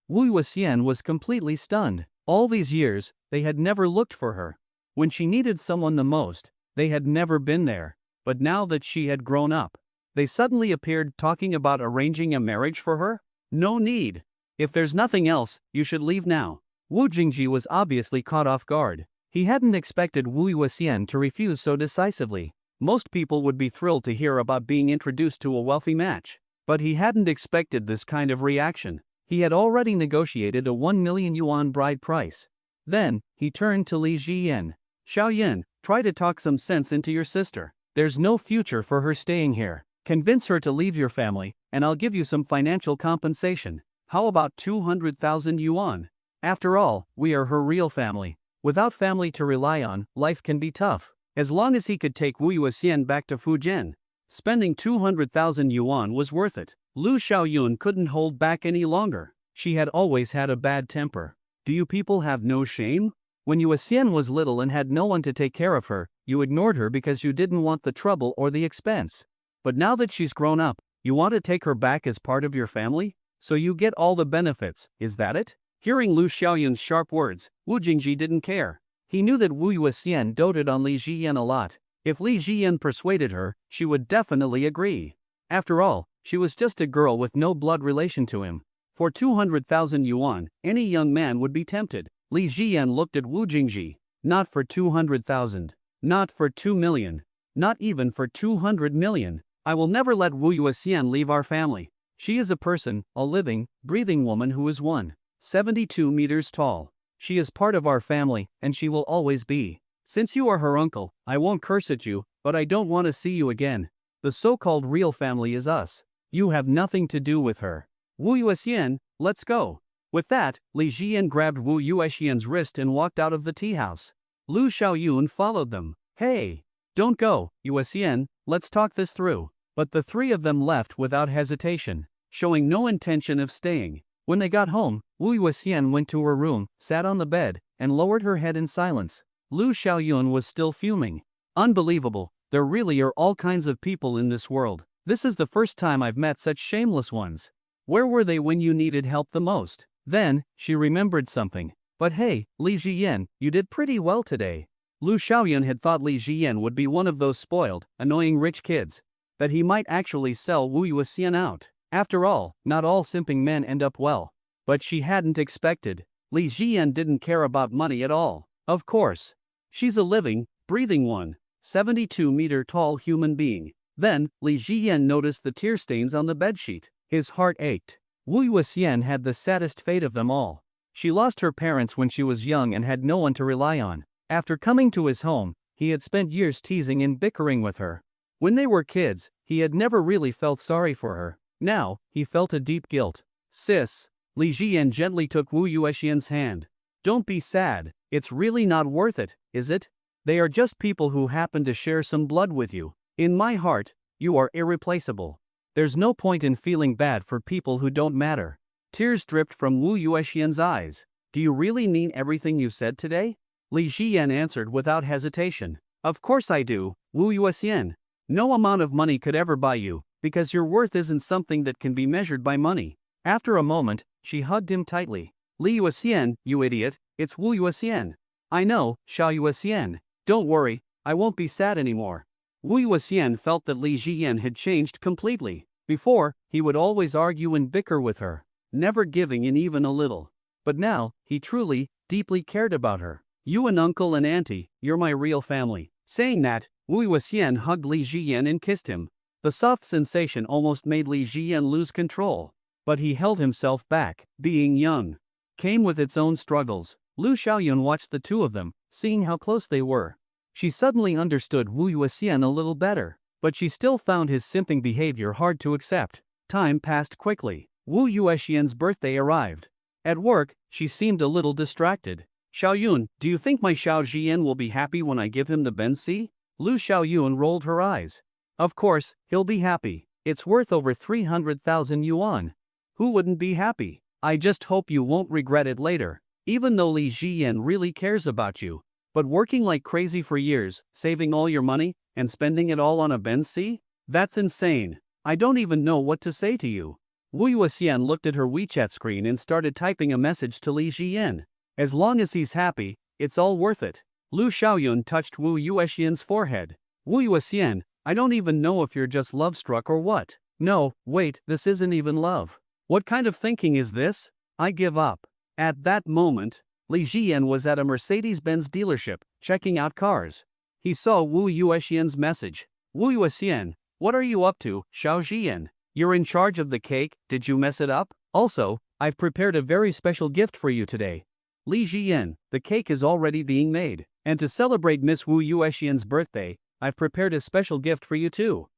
B: Wu Yuxian was completely stunned. All these years, they had never looked for her. When she needed someone the most, they had never been there. But now that she had grown up, they suddenly appeared talking about arranging a marriage for her? No need. If there's nothing else, you should leave now. Wu Jingji was obviously caught off guard. He hadn't expected Wu Yuxian to refuse so decisively. Most people would be thrilled to hear about being introduced to a wealthy match. But he hadn't expected this kind of reaction. He had already negotiated a 1 million yuan bride price. Then, he turned to Li Jiyan. Xiaoyan, try to talk some sense into your sister. There's no future for her staying here. Convince her to leave your family, and I'll give you some financial compensation. How about 200,000 yuan? After all, we are her real family. Without family to rely on, life can be tough. As long as he could take Wu Yuexian back to Fujian, spending 200,000 yuan was worth it. Lu Xiaoyun couldn't hold back any longer. She had always had a bad temper. Do you people have no shame? When Yuexian was little and had no one to take care of her, you ignored her because you didn't want the trouble or the expense. But now that she's grown up, you want to take her back as part of your family? So you get all the benefits, is that it? Hearing Lu Xiaoyun's sharp words, Wu Jingji didn't care. He knew that Wu Yuexian doted on Li Jiyan a lot. If Li Jiyan persuaded her, she would definitely agree. After all, she was just a girl with no blood relation to him. For 200,000 yuan, any young man would be tempted. Li Jiyan looked at Wu Jingji. Not for 200,000. Not for 2 million. Not even for 200 million. I will never let Wu Yuexian leave our family. She is a person, a living, breathing woman who is 172 meters tall. She is part of our family, and she will always be. Since you are her uncle, I won't curse at you, but I don't want to see you again. The so-called real family is us. You have nothing to do with her. Wu Yuexian, let's go. With that, Li Jiyan grabbed Wu Yuexian's wrist and walked out of the tea house. Lu Xiaoyun followed them. Hey! Don't go, Yuexian, let's talk this through. But the three of them left without hesitation, showing no intention of staying. When they got home, Wu Yuexian went to her room, sat on the bed, and lowered her head in silence. Lu Xiaoyun was still fuming. Unbelievable, there really are all kinds of people in this world. This is the first time I've met such shameless ones. Where were they when you needed help the most? Then, she remembered something. But hey, Li Jiyan, you did pretty well today. Lu Xiaoyun had thought Li Jiyan would be one of those spoiled, annoying rich kids. That he might actually sell Wu Yuexian out. After all, not all simping men end up well. But she hadn't expected. Li Jiyan didn't care about money at all. Of course. She's a living, breathing 172-meter-tall human being. Then, Li Jiyan noticed the tear stains on the bedsheet. His heart ached. Wu Yuexian had the saddest fate of them all. She lost her parents when she was young and had no one to rely on. After coming to his home, he had spent years teasing and bickering with her. When they were kids, he had never really felt sorry for her. Now, he felt a deep guilt. Sis. Li Jiyan gently took Wu Yuexian's hand. Don't be sad, it's really not worth it, is it? They are just people who happen to share some blood with you. In my heart, you are irreplaceable. There's no point in feeling bad for people who don't matter. Tears dripped from Wu Yuexian's eyes. Do you really mean everything you said today? Li Jiyan answered without hesitation. Of course I do, Wu Yuexian. No amount of money could ever buy you, because your worth isn't something that can be measured by money. After a moment, she hugged him tightly. Li Yuexian, you idiot, it's Wu Yuexian. I know, Xiao Yuexian. Don't worry, I won't be sad anymore. Wu Yuexian felt that Li Jiyan had changed completely. Before, he would always argue and bicker with her, never giving in even a little. But now, he truly, deeply cared about her. You and uncle and auntie, you're my real family. Saying that, Wu Yuexian hugged Li Jiyan and kissed him. The soft sensation almost made Li Jiyan lose control. But he held himself back. Being young came with its own struggles. Lu Xiaoyun watched the two of them, seeing how close they were. She suddenly understood Wu Yuexian a little better, but she still found his simping behavior hard to accept. Time passed quickly. Wu Yuexian's birthday arrived. At work, she seemed a little distracted. Xiaoyun, do you think my Xiao Jian will be happy when I give him the Bensi? Lu Xiaoyun rolled her eyes. Of course, he'll be happy. It's worth over 300,000 yuan. Who wouldn't be happy? I just hope you won't regret it later. Even though Li Jiyan really cares about you. But working like crazy for years, saving all your money, and spending it all on a Bensi? That's insane. I don't even know what to say to you. Wu Yuexian looked at her WeChat screen and started typing a message to Li Jiyan. As long as he's happy, it's all worth it. Lu Xiaoyun touched Wu Yuexian's forehead. Wu Yuexian, I don't even know if you're just love-struck or what. No, wait, this isn't even love. What kind of thinking is this? I give up. At that moment, Li Jiyan was at a Mercedes-Benz dealership, checking out cars. He saw Wu Yuexian's message. Wu Yuexian, what are you up to, Xiao Jiyan? You're in charge of the cake, did you mess it up? Also, I've prepared a very special gift for you today. Li Jiyan, the cake is already being made. And to celebrate Miss Wu Yuexian's birthday, I've prepared a special gift for you too.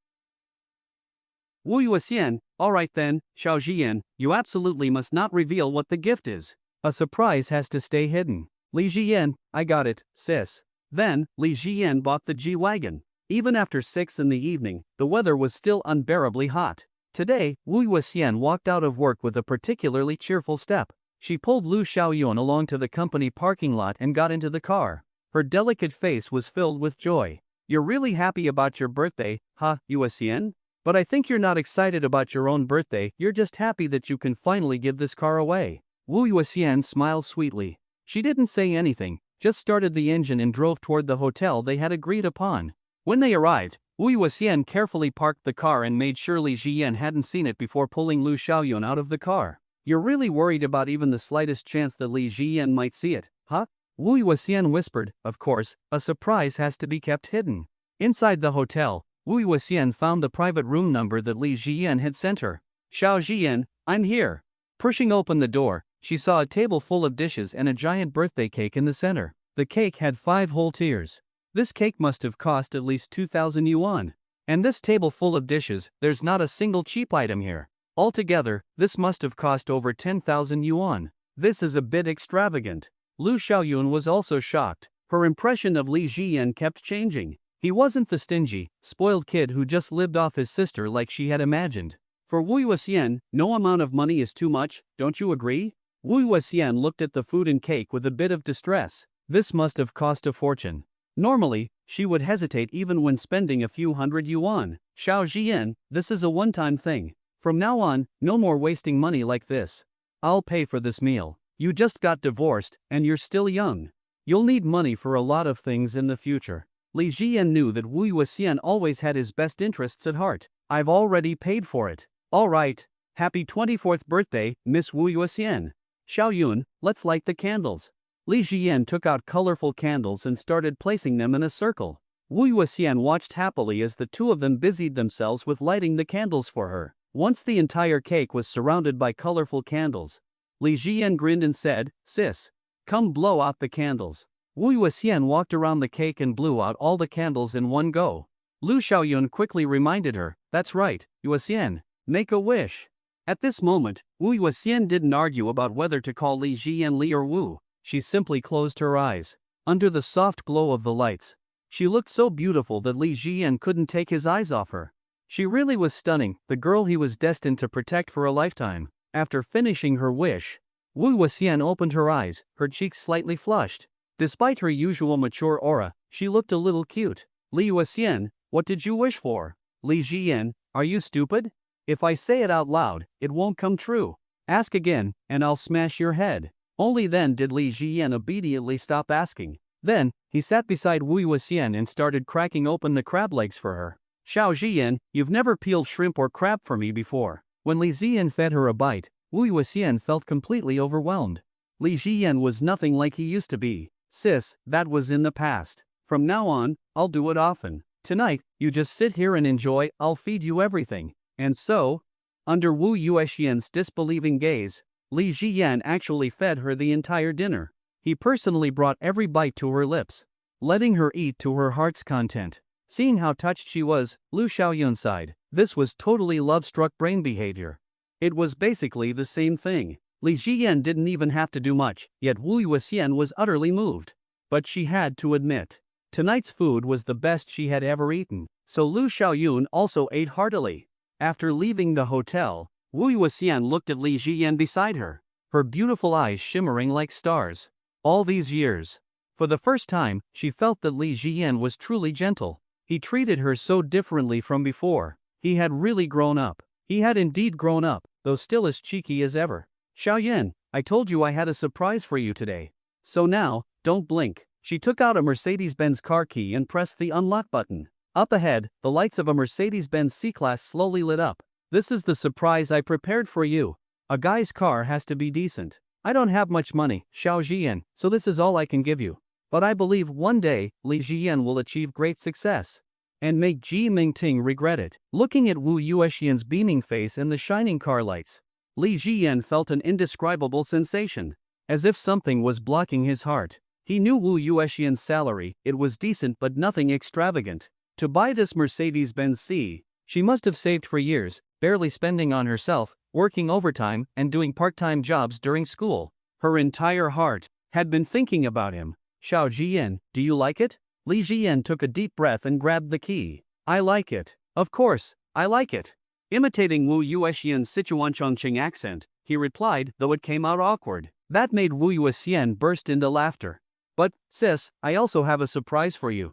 B: Wu Yuxian, alright then, Xiao Jian, you absolutely must not reveal what the gift is. A surprise has to stay hidden. Li Jian, I got it, sis. Then, Li Jian bought the G-Wagon. Even after 6 in the evening, the weather was still unbearably hot. Today, Wu Yuxian walked out of work with a particularly cheerful step. She pulled Lu Xiaoyun along to the company parking lot and got into the car. Her delicate face was filled with joy. You're really happy about your birthday, huh, Yuxian? But I think you're not excited about your own birthday, you're just happy that you can finally give this car away. Wu Yuxian smiled sweetly. She didn't say anything, just started the engine and drove toward the hotel they had agreed upon. When they arrived, Wu Yuxian carefully parked the car and made sure Li Jian hadn't seen it before pulling Lu Xiaoyun out of the car. You're really worried about even the slightest chance that Li Jian might see it, huh? Wu Yuxian whispered, of course, a surprise has to be kept hidden. Inside the hotel, Wu Yuxian found the private room number that Li Jian had sent her. Xiao Jian, I'm here. Pushing open the door, she saw a table full of dishes and a giant birthday cake in the center. The cake had 5 whole tiers. This cake must have cost at least 2,000 yuan. And this table full of dishes, there's not a single cheap item here. Altogether, this must have cost over 10,000 yuan. This is a bit extravagant. Lu Xiaoyun was also shocked. Her impression of Li Jian kept changing. He wasn't the stingy, spoiled kid who just lived off his sister like she had imagined. For Wu Yuxian, no amount of money is too much, don't you agree? Wu Yuxian looked at the food and cake with a bit of distress. This must have cost a fortune. Normally, she would hesitate even when spending a few hundred yuan. Xiao Jian, this is a one-time thing. From now on, no more wasting money like this. I'll pay for this meal. You just got divorced, and you're still young. You'll need money for a lot of things in the future. Li Jian knew that Wu Yuxian always had his best interests at heart. I've already paid for it. Alright. Happy 24th birthday, Miss Wu Yuxian. Xiaoyun, let's light the candles. Li Jian took out colorful candles and started placing them in a circle. Wu Yuxian watched happily as the two of them busied themselves with lighting the candles for her. Once the entire cake was surrounded by colorful candles, Li Jian grinned and said, Sis, come blow out the candles. Wu Yuxian walked around the cake and blew out all the candles in one go. Lu Xiaoyun quickly reminded her, that's right, Yuxian, make a wish. At this moment, Wu Yuxian didn't argue about whether to call Li Jian Li or Wu. She simply closed her eyes. Under the soft glow of the lights, she looked so beautiful that Li Jian couldn't take his eyes off her. She really was stunning, the girl he was destined to protect for a lifetime. After finishing her wish, Wu Yuxian opened her eyes, her cheeks slightly flushed. Despite her usual mature aura, she looked a little cute. Li Yuxian, what did you wish for? Li Jian, are you stupid? If I say it out loud, it won't come true. Ask again, and I'll smash your head. Only then did Li Jian obediently stop asking. Then, he sat beside Wu Yuxian and started cracking open the crab legs for her. Xiao Jian, you've never peeled shrimp or crab for me before. When Li Jian fed her a bite, Wu Yuxian felt completely overwhelmed. Li Jian was nothing like he used to be. Sis, that was in the past. From now on, I'll do it often. Tonight, you just sit here and enjoy, I'll feed you everything. And so, under Wu Yuxian's disbelieving gaze, Li Jian actually fed her the entire dinner. He personally brought every bite to her lips, letting her eat to her heart's content. Seeing how touched she was, Lu Xiaoyun sighed. This was totally love-struck brain behavior. It was basically the same thing. Li Jian didn't even have to do much, yet Wu Yuxian was utterly moved. But she had to admit, tonight's food was the best she had ever eaten, so Lu Xiaoyun also ate heartily. After leaving the hotel, Wu Yuxian looked at Li Jian beside her, her beautiful eyes shimmering like stars. All these years, for the first time, she felt that Li Jian was truly gentle. He treated her so differently from before. He had really grown up. He had indeed grown up, though still as cheeky as ever. Xiaoyan, I told you I had a surprise for you today. So now, don't blink. She took out a Mercedes-Benz car key and pressed the unlock button. Up ahead, the lights of a Mercedes-Benz C-Class slowly lit up. This is the surprise I prepared for you. A guy's car has to be decent. I don't have much money, Xiao Jian, so this is all I can give you. But I believe one day, Li Jian will achieve great success. And make Ji Mingting regret it. Looking at Wu Yuxian's beaming face and the shining car lights, Li Jian felt an indescribable sensation, as if something was blocking his heart. He knew Wu Yuxian's salary, it was decent but nothing extravagant. To buy this Mercedes-Benz C, She must have saved for years, barely spending on herself, working overtime, and doing part-time jobs during school. Her entire heart had been thinking about him. Xiao Jian, do you like it? Li Jian took a deep breath and grabbed the key. I like it. Of course, I like it. Imitating Wu Yuexian's Sichuan Chongqing accent, he replied, though it came out awkward. That made Wu Yuexian burst into laughter. But, sis, I also have a surprise for you.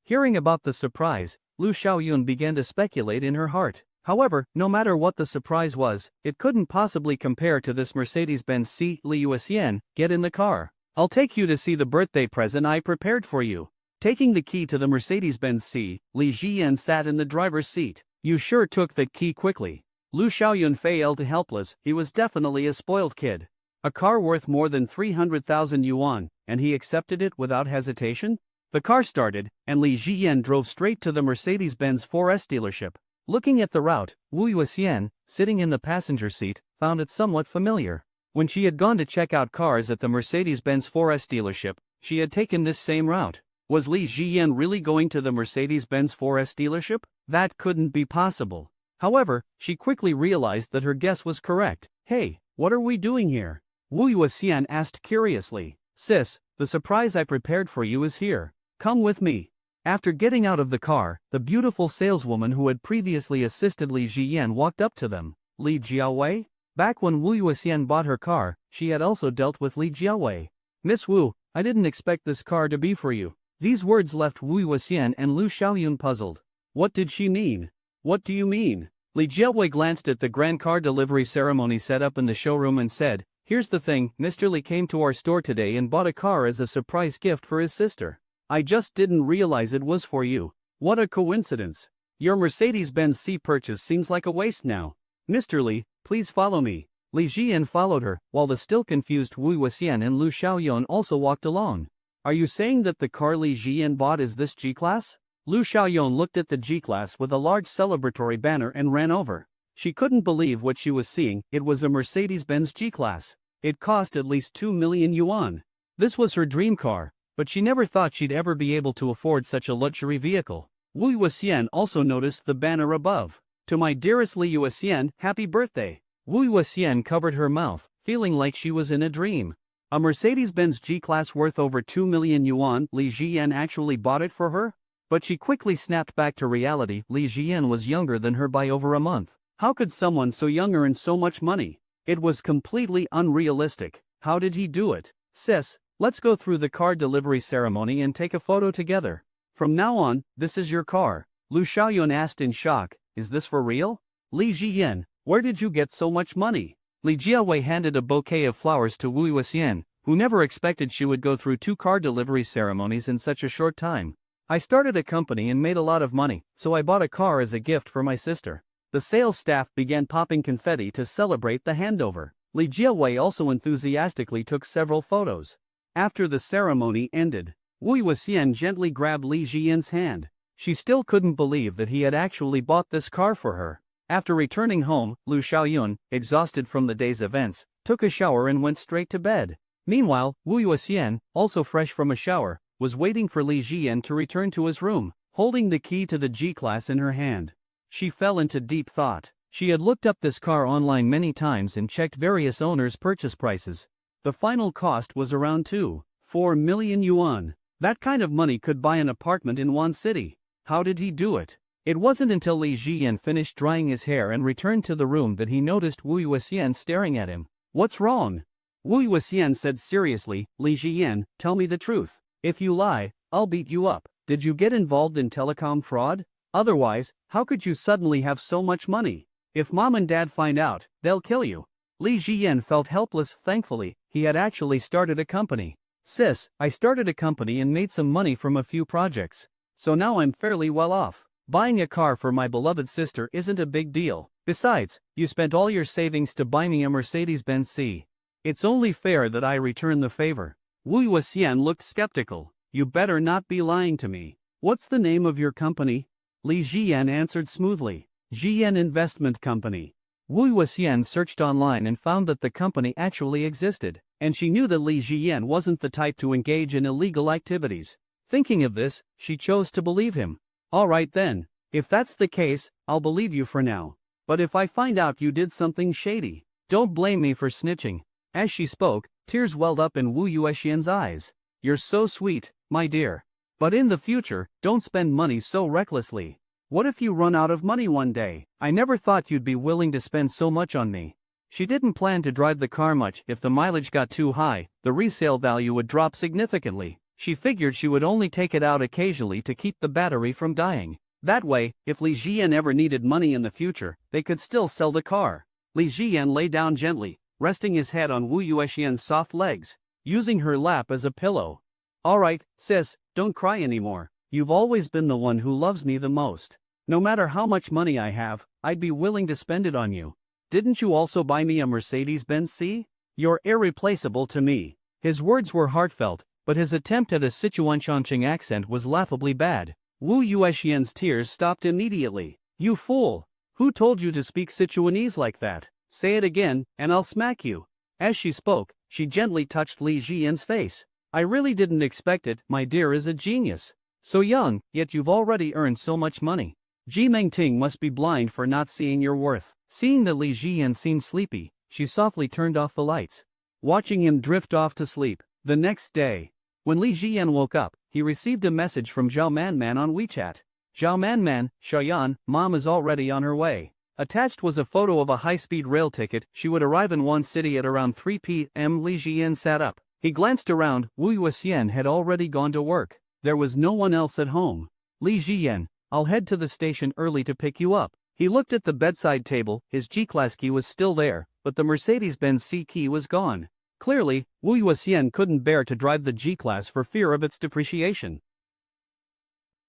B: Hearing about the surprise, Lu Xiaoyun began to speculate in her heart. However, no matter what the surprise was, it couldn't possibly compare to this Mercedes-Benz C. Li Yuexian, get in the car. I'll take you to see the birthday present I prepared for you. Taking the key to the Mercedes-Benz C, Li Jian sat in the driver's seat. You sure took that key quickly. Lu Xiaoyun failed helpless, he was definitely a spoiled kid. A car worth more than 300,000 yuan, and he accepted it without hesitation? The car started, and Li Jian drove straight to the Mercedes-Benz 4S dealership. Looking at the route, Wu Yuexian, sitting in the passenger seat, found it somewhat familiar. When she had gone to check out cars at the Mercedes-Benz 4S dealership, she had taken this same route. Was Li Jian really going to the Mercedes-Benz 4S dealership? That couldn't be possible. However, she quickly realized that her guess was correct. Hey, what are we doing here? Wu Yuexian asked curiously. Sis, the surprise I prepared for you is here. Come with me. After getting out of the car, the beautiful saleswoman who had previously assisted Li Jian walked up to them. Li Jiawei? Back when Wu Yuexian bought her car, she had also dealt with Li Jiawei. Miss Wu, I didn't expect this car to be for you. These words left Wu Yuexian and Lu Xiaoyun puzzled. What did she mean? What do you mean? Li Jiawei glanced at the grand car delivery ceremony set up in the showroom and said, Here's the thing, Mr. Li came to our store today and bought a car as a surprise gift for his sister. I just didn't realize it was for you. What a coincidence. Your Mercedes-Benz C purchase seems like a waste now. Mr. Li, please follow me. Li Jian followed her, while the still confused Wu Yuexian and Lu Xiaoyun also walked along. Are you saying that the car Li Jian bought is this G-Class? Lu Xiaoyun looked at the G-Class with a large celebratory banner and ran over. She couldn't believe what she was seeing, it was a Mercedes-Benz G-Class. It cost at least 2 million yuan. This was her dream car, but she never thought she'd ever be able to afford such a luxury vehicle. Wu Yuexian also noticed the banner above. To my dearest Li Yuexian, happy birthday. Wu Yuexian covered her mouth, feeling like she was in a dream. A Mercedes-Benz G-Class worth over 2 million yuan, Li Jian actually bought it for her? But she quickly snapped back to reality. Li Jian was younger than her by over a month. How could someone so young earn so much money? It was completely unrealistic. How did he do it? Sis, let's go through the car delivery ceremony and take a photo together. From now on, this is your car. Lu Xiaoyun asked in shock, is this for real? Li Jian, where did you get so much money? Li Jiawei handed a bouquet of flowers to Wu Yuexian, who never expected she would go through 2 car delivery ceremonies in such a short time. I started a company and made a lot of money, so I bought a car as a gift for my sister. The sales staff began popping confetti to celebrate the handover. Li Jiawei also enthusiastically took several photos. After the ceremony ended, Wu Yuexian gently grabbed Li Jian's hand. She still couldn't believe that he had actually bought this car for her. After returning home, Lu Xiaoyun, exhausted from the day's events, took a shower and went straight to bed. Meanwhile, Wu Yuexian, also fresh from a shower, was waiting for Li Jian to return to his room, holding the key to the G-Class in her hand. She fell into deep thought. She had looked up this car online many times and checked various owners' purchase prices. The final cost was around 2.4 million yuan. That kind of money could buy an apartment in one city. How did he do it? It wasn't until Li Jian finished drying his hair and returned to the room that he noticed Wu Yuexian staring at him. What's wrong? Wu Yuexian said seriously, Li Jian, tell me the truth. If you lie, I'll beat you up. Did you get involved in telecom fraud? Otherwise, how could you suddenly have so much money? If mom and dad find out, they'll kill you. Li Jian felt helpless. Thankfully, he had actually started a company. Sis, I started a company and made some money from a few projects. So now I'm fairly well off. Buying a car for my beloved sister isn't a big deal. Besides, you spent all your savings to buy me a Mercedes-Benz C. It's only fair that I return the favor. Wu Yuexian looked skeptical. You better not be lying to me. What's the name of your company? Li Jian answered smoothly. Jian Investment Company. Wu Yuexian searched online and found that the company actually existed, and she knew that Li Jian wasn't the type to engage in illegal activities. Thinking of this, she chose to believe him. All right then, If that's the case, I'll believe you for now. But if I find out you did something shady, don't blame me for snitching. As she spoke, tears welled up in Wu Yuexian's eyes. You're so sweet, my dear. But in the future, don't spend money so recklessly. What if you run out of money one day? I never thought you'd be willing to spend so much on me. She didn't plan to drive the car much. If the mileage got too high, the resale value would drop significantly. She figured she would only take it out occasionally to keep the battery from dying. That way, if Li Jian ever needed money in the future, they could still sell the car. Li Jian lay down gently, resting his head on Wu Yuexian's soft legs, using her lap as a pillow. Alright, sis, don't cry anymore. You've always been the one who loves me the most. No matter how much money I have, I'd be willing to spend it on you. Didn't you also buy me a Mercedes-Benz C? You're irreplaceable to me. His words were heartfelt, but his attempt at a Sichuan-Chongqing accent was laughably bad. Wu Yuexian's tears stopped immediately. You fool! Who told you to speak Sichuanese like that? Say it again, and I'll smack you. As she spoke, she gently touched Li Jian's face. I really didn't expect it. My dear is a genius. So young, yet you've already earned so much money. Ji Mengting must be blind for not seeing your worth. Seeing that Li Jian seemed sleepy, she softly turned off the lights, watching him drift off to sleep. The next day, when Li Jian woke up, he received a message from Zhao Manman on WeChat. Zhao Manman, Shaoyan, Mom is already on her way. Attached was a photo of a high-speed rail ticket. She would arrive in one city at around 3 p.m. Li Jian sat up. He glanced around. Wu Yuexian had already gone to work. There was no one else at home. Li Jian, I'll head to the station early to pick you up. He looked at the bedside table. His G-Class key was still there, but the Mercedes-Benz C key was gone. Clearly, Wu Yuexian couldn't bear to drive the G-Class for fear of its depreciation.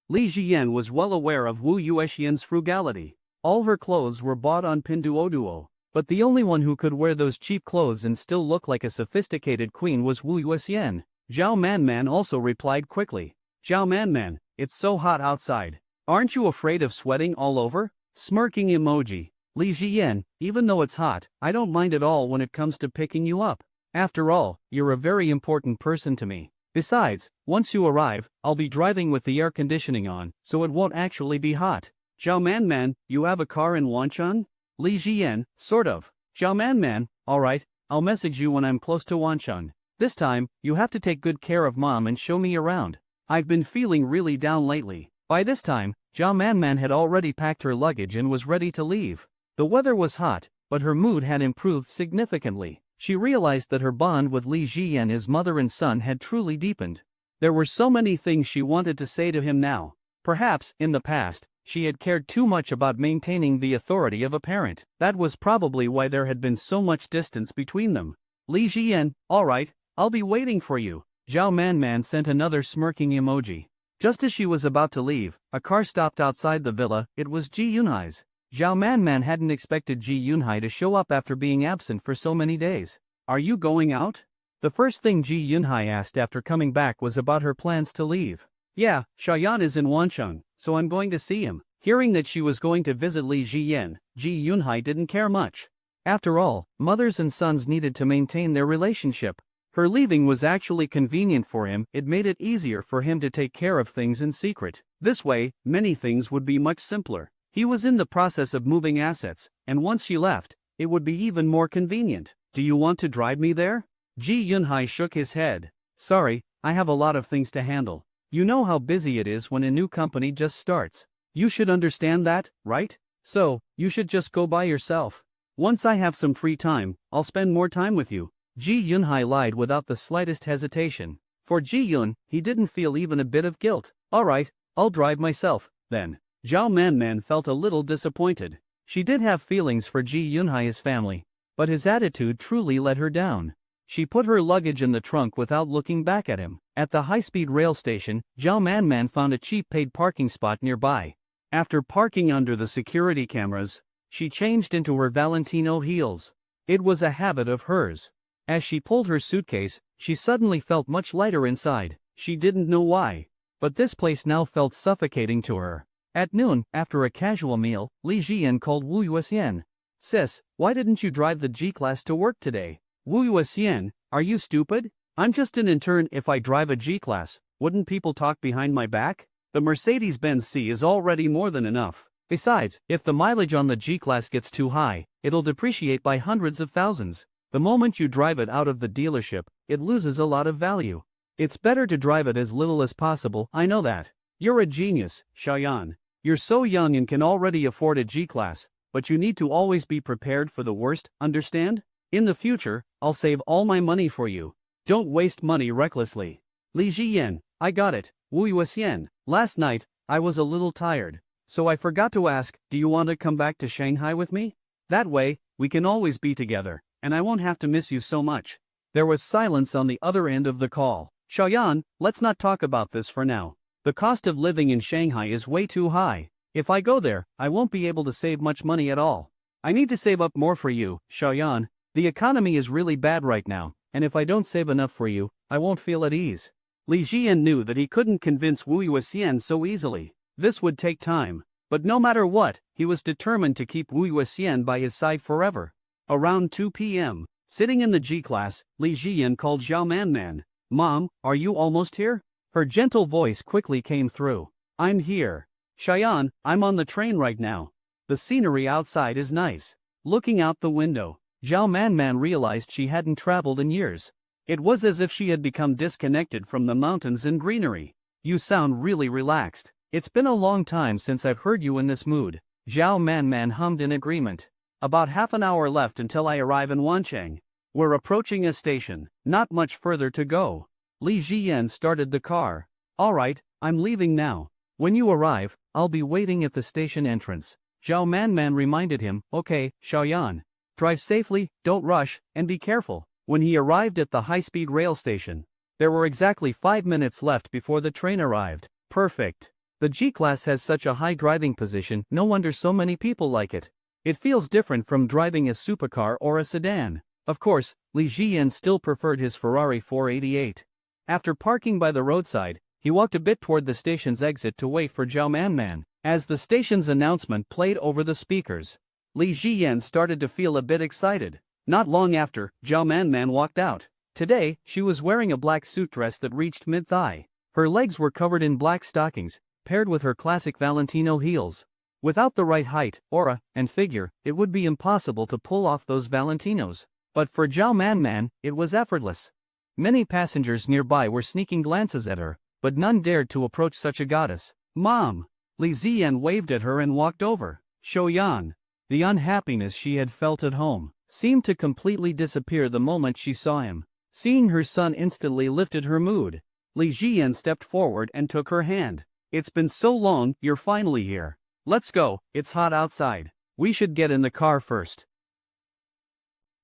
B: Li Jian was well aware of Wu Yuexian's frugality. All her clothes were bought on Pinduoduo, but the only one who could wear those cheap clothes and still look like a sophisticated queen was Wu Yuexian. Zhao Manman also replied quickly. Zhao Manman, it's so hot outside. Aren't you afraid of sweating all over? Smirking emoji. Li Jian, even though it's hot, I don't mind at all when it comes to picking you up. After all, you're a very important person to me. Besides, once you arrive, I'll be driving with the air conditioning on, so it won't actually be hot. Zhao Manman, you have a car in Wancheng? Li Jian, sort of. Zhao Manman, alright, I'll message you when I'm close to Wancheng. This time, you have to take good care of Mom and show me around. I've been feeling really down lately. By this time, Zhao Manman had already packed her luggage and was ready to leave. The weather was hot, but her mood had improved significantly. She realized that her bond with Li Jian, his mother and son, had truly deepened. There were so many things she wanted to say to him now. Perhaps, in the past, she had cared too much about maintaining the authority of a parent. That was probably why there had been so much distance between them. Li Jian, alright, I'll be waiting for you. Zhao Manman sent another smirking emoji. Just as she was about to leave, a car stopped outside the villa. It was Ji Yunhai's. Zhao Manman hadn't expected Ji Yunhai to show up after being absent for so many days. Are you going out? The first thing Ji Yunhai asked after coming back was about her plans to leave. Yeah, Shaoyan is in Wancheng, so I'm going to see him. Hearing that she was going to visit Li Jian, Ji Yunhai didn't care much. After all, mothers and sons needed to maintain their relationship. Her leaving was actually convenient for him. It made it easier for him to take care of things in secret. This way, many things would be much simpler. He was in the process of moving assets, and once she left, it would be even more convenient. Do you want to drive me there? Ji Yunhai shook his head. Sorry, I have a lot of things to handle. You know how busy it is when a new company just starts. You should understand that, right? So, you should just go by yourself. Once I have some free time, I'll spend more time with you. Ji Yunhai lied without the slightest hesitation. For Ji Yun, he didn't feel even a bit of guilt. Alright, I'll drive myself, then. Zhao Manman felt a little disappointed. She did have feelings for Ji Yunhai's family, but his attitude truly let her down. She put her luggage in the trunk without looking back at him. At the high-speed rail station, Zhao Manman found a cheap paid parking spot nearby. After parking under the security cameras, she changed into her Valentino heels. It was a habit of hers. As she pulled her suitcase, she suddenly felt much lighter inside. She didn't know why, but this place now felt suffocating to her. At noon, after a casual meal, Li Jian called Wu Yuexian. Sis, why didn't you drive the G-Class to work today? Wu Yuexian, are you stupid? I'm just an intern. If I drive a G-Class, wouldn't people talk behind my back? The Mercedes-Benz C is already more than enough. Besides, if the mileage on the G-Class gets too high, it'll depreciate by hundreds of thousands. The moment you drive it out of the dealership, it loses a lot of value. It's better to drive it as little as possible, I know that. You're a genius, Xiaoyan. You're so young and can already afford a G-Class, but you need to always be prepared for the worst, understand? In the future, I'll save all my money for you. Don't waste money recklessly. Li Jiyan, I got it, Wu Yuxian. Last night, I was a little tired, so I forgot to ask, do you want to come back to Shanghai with me? That way, we can always be together, and I won't have to miss you so much. There was silence on the other end of the call. Xiaoyan, let's not talk about this for now. The cost of living in Shanghai is way too high. If I go there, I won't be able to save much money at all. I need to save up more for you, Xiaoyan. The economy is really bad right now, and if I don't save enough for you, I won't feel at ease. Li Jian knew that he couldn't convince Wu Yuxian so easily. This would take time. But no matter what, he was determined to keep Wu Yuxian by his side forever. Around 2 p.m., sitting in the G-Class, Li Jian called Zhao Manman. Mom, are you almost here? Her gentle voice quickly came through. I'm here. Xiaoyan, I'm on the train right now. The scenery outside is nice. Looking out the window, Zhao Manman realized she hadn't traveled in years. It was as if she had become disconnected from the mountains and greenery. You sound really relaxed. It's been a long time since I've heard you in this mood. Zhao Manman hummed in agreement. About half an hour left until I arrive in Wancheng. We're approaching a station, not much further to go. Li Jiyan started the car. Alright, I'm leaving now. When you arrive, I'll be waiting at the station entrance. Zhao Manman reminded him, okay, Xiaoyan. Drive safely, don't rush, and be careful. When he arrived at the high-speed rail station, there were exactly 5 minutes left before the train arrived. Perfect. The G-Class has such a high driving position, no wonder so many people like it. It feels different from driving a supercar or a sedan. Of course, Li Jiyan still preferred his Ferrari 488. After parking by the roadside, he walked a bit toward the station's exit to wait for Zhao Manman. As the station's announcement played over the speakers, Li Jiyan started to feel a bit excited. Not long after, Zhao Manman walked out. Today, she was wearing a black suit dress that reached mid-thigh. Her legs were covered in black stockings, paired with her classic Valentino heels. Without the right height, aura, and figure, it would be impossible to pull off those Valentinos. But for Zhao Manman, it was effortless. Many passengers nearby were sneaking glances at her, but none dared to approach such a goddess. Mom! Li Ziyan waved at her and walked over. Xiaoyan. The unhappiness she had felt at home seemed to completely disappear the moment she saw him. Seeing her son instantly lifted her mood. Li Jiyan stepped forward and took her hand. It's been so long, you're finally here. Let's go, it's hot outside. We should get in the car first.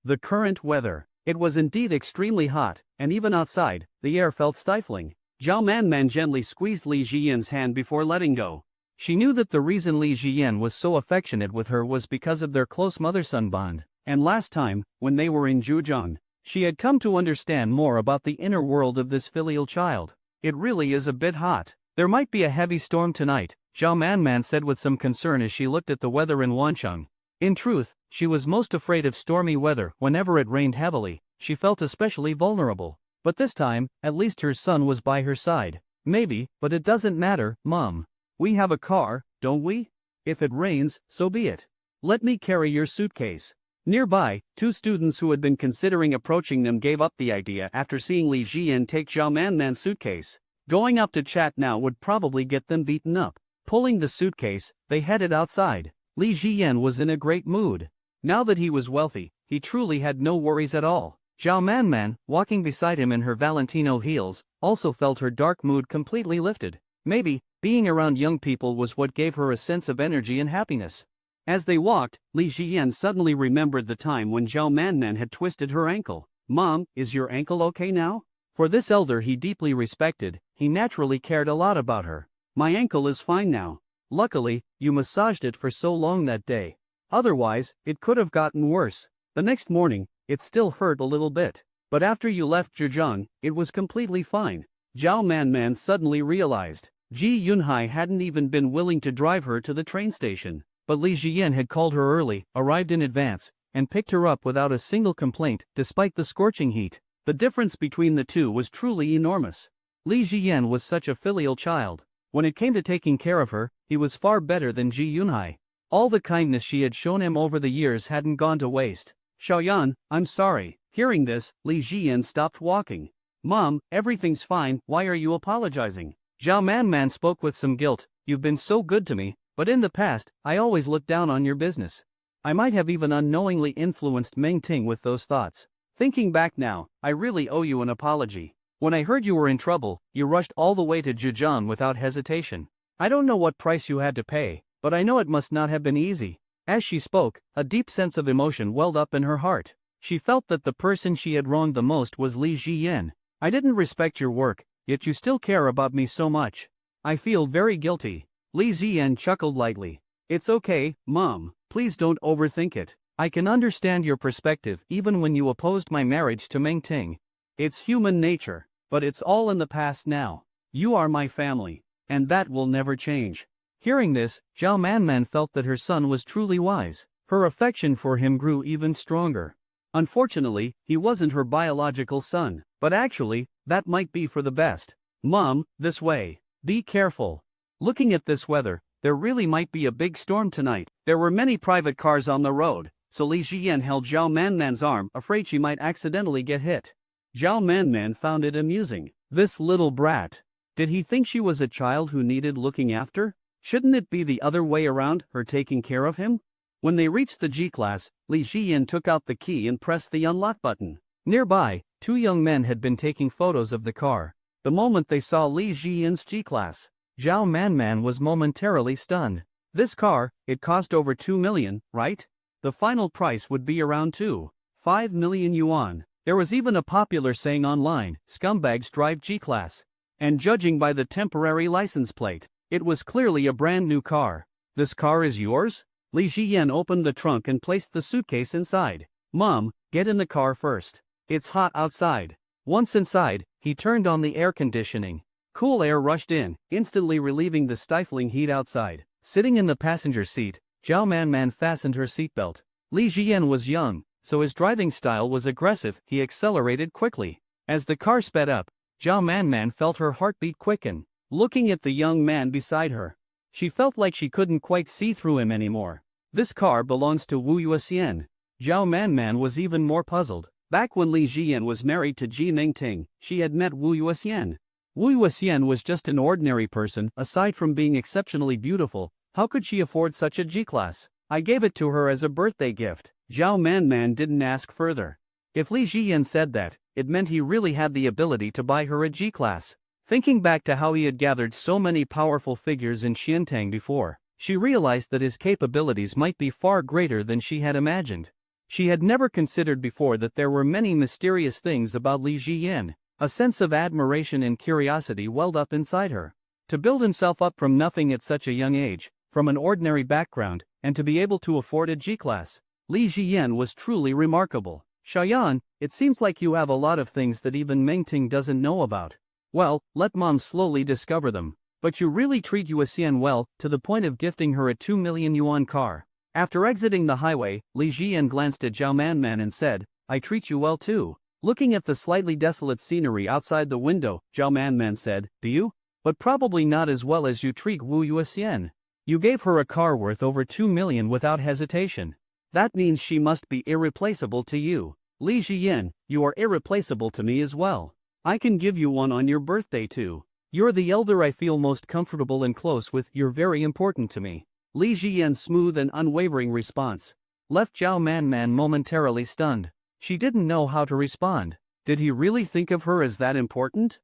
B: The current weather. It was indeed extremely hot, and even outside, the air felt stifling. Zhao Manman gently squeezed Li Jiyan's hand before letting go. She knew that the reason Li Jiyan was so affectionate with her was because of their close mother-son bond. And last time, when they were in Zhejiang, she had come to understand more about the inner world of this filial child. It really is a bit hot. There might be a heavy storm tonight, Zhao Manman said with some concern as she looked at the weather in Wancheng. In truth, she was most afraid of stormy weather. Whenever it rained heavily, she felt especially vulnerable. But this time, at least her son was by her side. Maybe, but it doesn't matter, Mom. We have a car, don't we? If it rains, so be it. Let me carry your suitcase. Nearby, two students who had been considering approaching them gave up the idea after seeing Li Jiyan take Zhao Manman's suitcase. Going up to chat now would probably get them beaten up. Pulling the suitcase, they headed outside. Li Jiyan was in a great mood. Now that he was wealthy, he truly had no worries at all. Zhao Manman, walking beside him in her Valentino heels, also felt her dark mood completely lifted. Maybe, being around young people was what gave her a sense of energy and happiness. As they walked, Li Jiyan suddenly remembered the time when Zhao Manman had twisted her ankle. Mom, is your ankle okay now? For this elder he deeply respected, he naturally cared a lot about her. My ankle is fine now. Luckily, you massaged it for so long that day. Otherwise, it could have gotten worse. The next morning, it still hurt a little bit. But after you left Zhejiang, it was completely fine. Zhao Manman suddenly realized. Ji Yunhai hadn't even been willing to drive her to the train station. But Li Jiyan had called her early, arrived in advance, and picked her up without a single complaint, despite the scorching heat. The difference between the two was truly enormous. Li Jiyan was such a filial child. When it came to taking care of her, he was far better than Ji Yunhai. All the kindness she had shown him over the years hadn't gone to waste. Xiaoyan, I'm sorry. Hearing this, Li Jiyan stopped walking. Mom, everything's fine, why are you apologizing? Zhao Manman spoke with some guilt. You've been so good to me, but in the past, I always looked down on your business. I might have even unknowingly influenced Meng Ting with those thoughts. Thinking back now, I really owe you an apology. When I heard you were in trouble, you rushed all the way to Zhejiang without hesitation. I don't know what price you had to pay, but I know it must not have been easy. As she spoke, a deep sense of emotion welled up in her heart. She felt that the person she had wronged the most was Li Jiyan. I didn't respect your work, yet you still care about me so much. I feel very guilty. Li Jiyan chuckled lightly. It's okay, Mom, please don't overthink it. I can understand your perspective even when you opposed my marriage to Meng Ting. It's human nature, but it's all in the past now. You are my family, and that will never change. Hearing this, Zhao Manman felt that her son was truly wise. Her affection for him grew even stronger. Unfortunately, he wasn't her biological son, but actually, that might be for the best. Mom, this way. Be careful. Looking at this weather, there really might be a big storm tonight. There were many private cars on the road, so Li Jiyan held Zhao Manman's arm, afraid she might accidentally get hit. Zhao Manman found it amusing. This little brat. Did he think she was a child who needed looking after? Shouldn't it be the other way around, her taking care of him? When they reached the G-class, Li Jiyan took out the key and pressed the unlock button. Nearby, two young men had been taking photos of the car. The moment they saw Li Jiyan's G-class, Zhao Manman was momentarily stunned. This car, it cost over 2 million, right? The final price would be around 2.5 million yuan. There was even a popular saying online, scumbags drive G-class. And judging by the temporary license plate, it was clearly a brand new car. This car is yours? Li Jiyan opened the trunk and placed the suitcase inside. Mom, get in the car first. It's hot outside. Once inside, he turned on the air conditioning. Cool air rushed in, instantly relieving the stifling heat outside. Sitting in the passenger seat, Zhao Manman fastened her seatbelt. Li Jiyan was young, so his driving style was aggressive. He accelerated quickly. As the car sped up, Zhao Manman felt her heartbeat quicken. Looking at the young man beside her, she felt like she couldn't quite see through him anymore. This car belongs to Wu Yuxian. Zhao Manman was even more puzzled. Back when Li Jiyan was married to Ji Mingting, she had met Wu Yuxian. Wu Yuxian was just an ordinary person. Aside from being exceptionally beautiful, how could she afford such a G-class? I gave it to her as a birthday gift. Zhao Manman didn't ask further. If Li Jiyan said that, it meant he really had the ability to buy her a G-class. Thinking back to how he had gathered so many powerful figures in Xiantang before, she realized that his capabilities might be far greater than she had imagined. She had never considered before that there were many mysterious things about Li Jiyan. A sense of admiration and curiosity welled up inside her. To build himself up from nothing at such a young age, from an ordinary background, and to be able to afford a G-class, Li Jiyan was truly remarkable. Xiaoyan, it seems like you have a lot of things that even Mengting doesn't know about. Well, let Mom slowly discover them. But you really treat Yuxian well, to the point of gifting her a 2 million yuan car. After exiting the highway, Li Jiyan glanced at Zhao Manman and said, I treat you well too. Looking at the slightly desolate scenery outside the window, Zhao Manman said, do you? But probably not as well as you treat Wu Yuxian. You gave her a car worth over 2 million without hesitation. That means she must be irreplaceable to you. Li Jiyan, you are irreplaceable to me as well. I can give you one on your birthday too. You're the elder I feel most comfortable and close with. You're very important to me. Li Jiyan's smooth and unwavering response left Zhao Manman momentarily stunned. She didn't know how to respond. Did he really think of her as that important?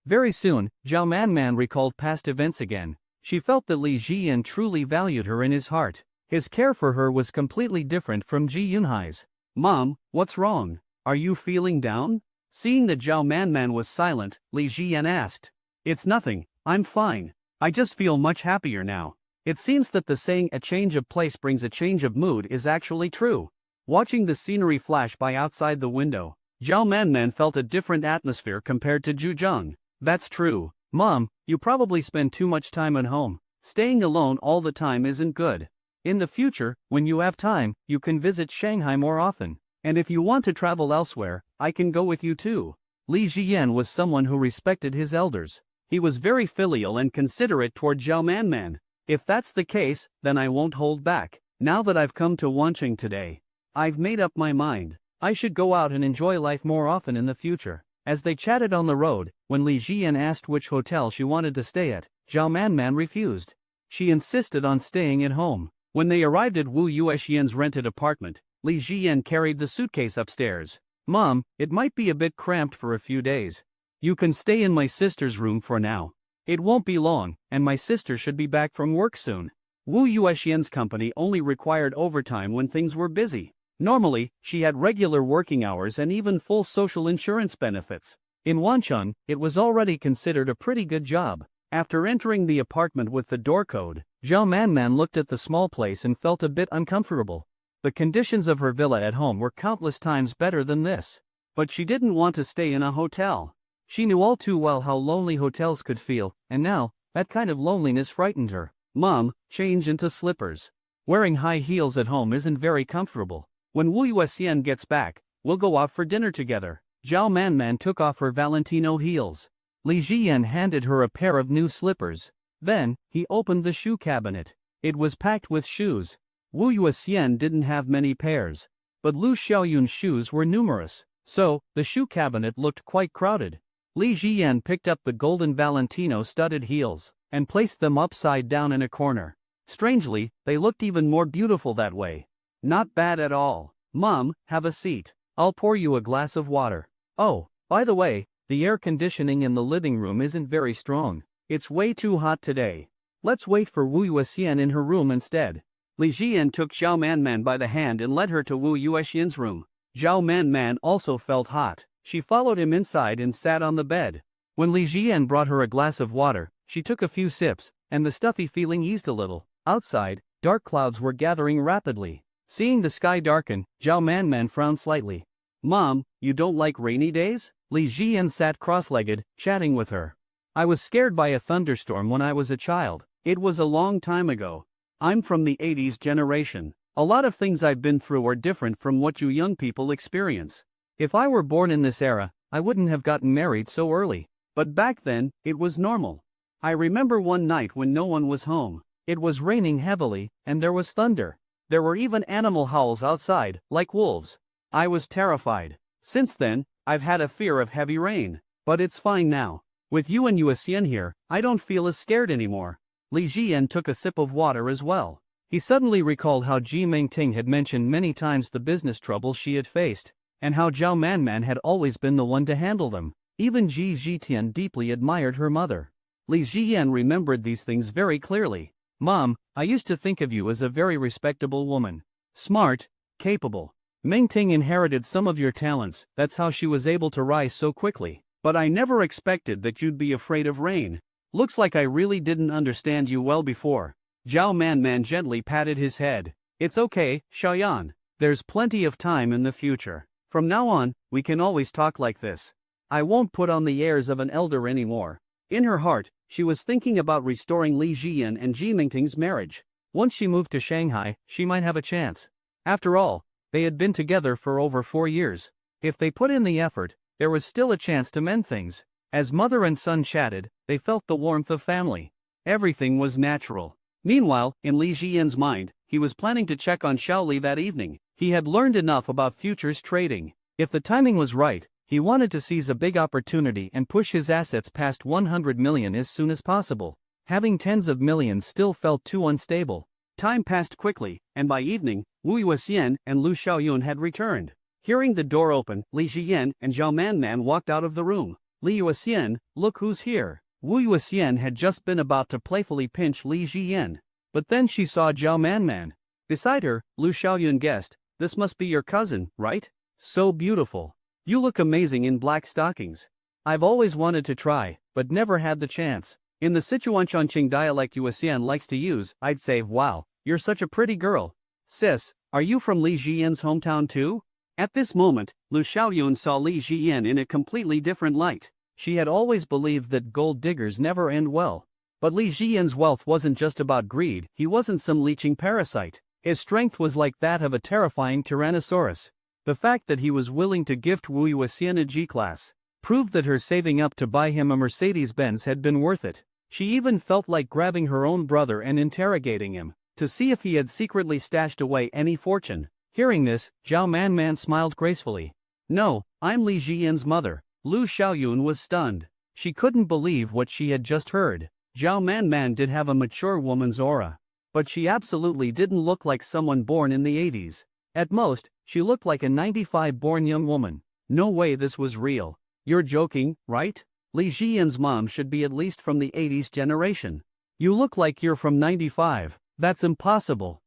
B: Very soon, Zhao Manman recalled past events again. She felt that Li Jiyan truly valued her in his heart. His care for her was completely different from Ji Yunhai's. Mom, what's wrong? Are you feeling down? Seeing that Zhao Manman was silent, Li Jiyan asked. It's nothing, I'm fine. I just feel much happier now. It seems that the saying a change of place brings a change of mood is actually true. Watching the scenery flash by outside the window, Zhao Manman felt a different atmosphere compared to Zhejiang. That's true. Mom, you probably spend too much time at home. Staying alone all the time isn't good. In the future, when you have time, you can visit Shanghai more often. And if you want to travel elsewhere, I can go with you too. Li Jiyan was someone who respected his elders. He was very filial and considerate toward Zhao Manman. If that's the case, then I won't hold back. Now that I've come to Wanqing today, I've made up my mind. I should go out and enjoy life more often in the future. As they chatted on the road, when Li Jian asked which hotel she wanted to stay at, Zhao Manman refused. She insisted on staying at home. When they arrived at Wu Yuexian's rented apartment, Li Jian carried the suitcase upstairs. Mom, it might be a bit cramped for a few days. You can stay in my sister's room for now. It won't be long, and my sister should be back from work soon. Wu Yuexian's company only required overtime when things were busy. Normally, she had regular working hours and even full social insurance benefits. In Wancheng, it was already considered a pretty good job. After entering the apartment with the door code, Zhao Manman looked at the small place and felt a bit uncomfortable. The conditions of her villa at home were countless times better than this. But she didn't want to stay in a hotel. She knew all too well how lonely hotels could feel, and now, that kind of loneliness frightened her. Mom, change into slippers. Wearing high heels at home isn't very comfortable. When Wu Yuexian gets back, we'll go out for dinner together. Zhao Manman took off her Valentino heels. Li Jian handed her a pair of new slippers. Then, he opened the shoe cabinet. It was packed with shoes. Wu Yuexian didn't have many pairs, but Lu Xiaoyun's shoes were numerous, so the shoe cabinet looked quite crowded. Li Jian picked up the golden Valentino studded heels and placed them upside down in a corner. Strangely, they looked even more beautiful that way. Not bad at all. Mom, have a seat. I'll pour you a glass of water. Oh, by the way, the air conditioning in the living room isn't very strong. It's way too hot today. Let's wait for Wu Yuexian in her room instead. Li Jian took Zhao Manman by the hand and led her to Wu Yuexian's room. Zhao Manman also felt hot. She followed him inside and sat on the bed. When Li Jian brought her a glass of water, she took a few sips, and the stuffy feeling eased a little. Outside, dark clouds were gathering rapidly. Seeing the sky darken, Zhao Manman frowned slightly. Mom, you don't like rainy days? Li Jian sat cross-legged, chatting with her. I was scared by a thunderstorm when I was a child. It was a long time ago. I'm from the 80s generation. A lot of things I've been through are different from what you young people experience. If I were born in this era, I wouldn't have gotten married so early. But back then, it was normal. I remember one night when no one was home. It was raining heavily, and there was thunder. There were even animal howls outside, like wolves. I was terrified. Since then, I've had a fear of heavy rain. But it's fine now. With you and Yuexian here, I don't feel as scared anymore. Li Jian took a sip of water as well. He suddenly recalled how Ji Mingting had mentioned many times the business troubles she had faced, and how Zhao Manman had always been the one to handle them. Even Ji Zhitian deeply admired her mother. Li Jian remembered these things very clearly. Mom, I used to think of you as a very respectable woman. Smart, capable. Mingting inherited some of your talents, that's how she was able to rise so quickly. But I never expected that you'd be afraid of rain. Looks like I really didn't understand you well before. Zhao Manman gently patted his head. It's okay, Xiaoyan. There's plenty of time in the future. From now on, we can always talk like this. I won't put on the airs of an elder anymore. In her heart, she was thinking about restoring Li Jian and Ji Mingting's marriage. Once she moved to Shanghai, she might have a chance. After all, they had been together for over 4 years. If they put in the effort, there was still a chance to mend things. As mother and son chatted, they felt the warmth of family. Everything was natural. Meanwhile, in Li Jian's mind, he was planning to check on Xiaoli that evening. He had learned enough about futures trading. If the timing was right, he wanted to seize a big opportunity and push his assets past 100 million as soon as possible. Having tens of millions still felt too unstable. Time passed quickly, and by evening, Wu Yuexian and Lu Xiaoyun had returned. Hearing the door open, Li Jian and Zhao Manman walked out of the room. Li Yuexian, look who's here. Wu Yuexian had just been about to playfully pinch Li Jian. But then she saw Zhao Manman. Beside her, Lu Xiaoyun guessed, this must be your cousin, right? So beautiful. You look amazing in black stockings. I've always wanted to try, but never had the chance. In the Sichuan-Chongqing dialect Yuexian likes to use, I'd say, wow, you're such a pretty girl. Sis, are you from Li Jian's hometown too? At this moment, Lu Xiaoyun saw Li Jian in a completely different light. She had always believed that gold diggers never end well. But Li Jian's wealth wasn't just about greed, he wasn't some leeching parasite. His strength was like that of a terrifying tyrannosaurus. The fact that he was willing to gift Wu Yuexian a G-class proved that her saving up to buy him a Mercedes-Benz had been worth it. She even felt like grabbing her own brother and interrogating him, to see if he had secretly stashed away any fortune. Hearing this, Zhao Manman smiled gracefully. No, I'm Li Jiyan's mother. Lu Xiaoyun was stunned. She couldn't believe what she had just heard. Zhao Manman did have a mature woman's aura. But she absolutely didn't look like someone born in the 80s. At most, she looked like a 95-born young woman. No way this was real. You're joking, right? Li Jiyan's mom should be at least from the 80s generation. You look like you're from 95. That's impossible.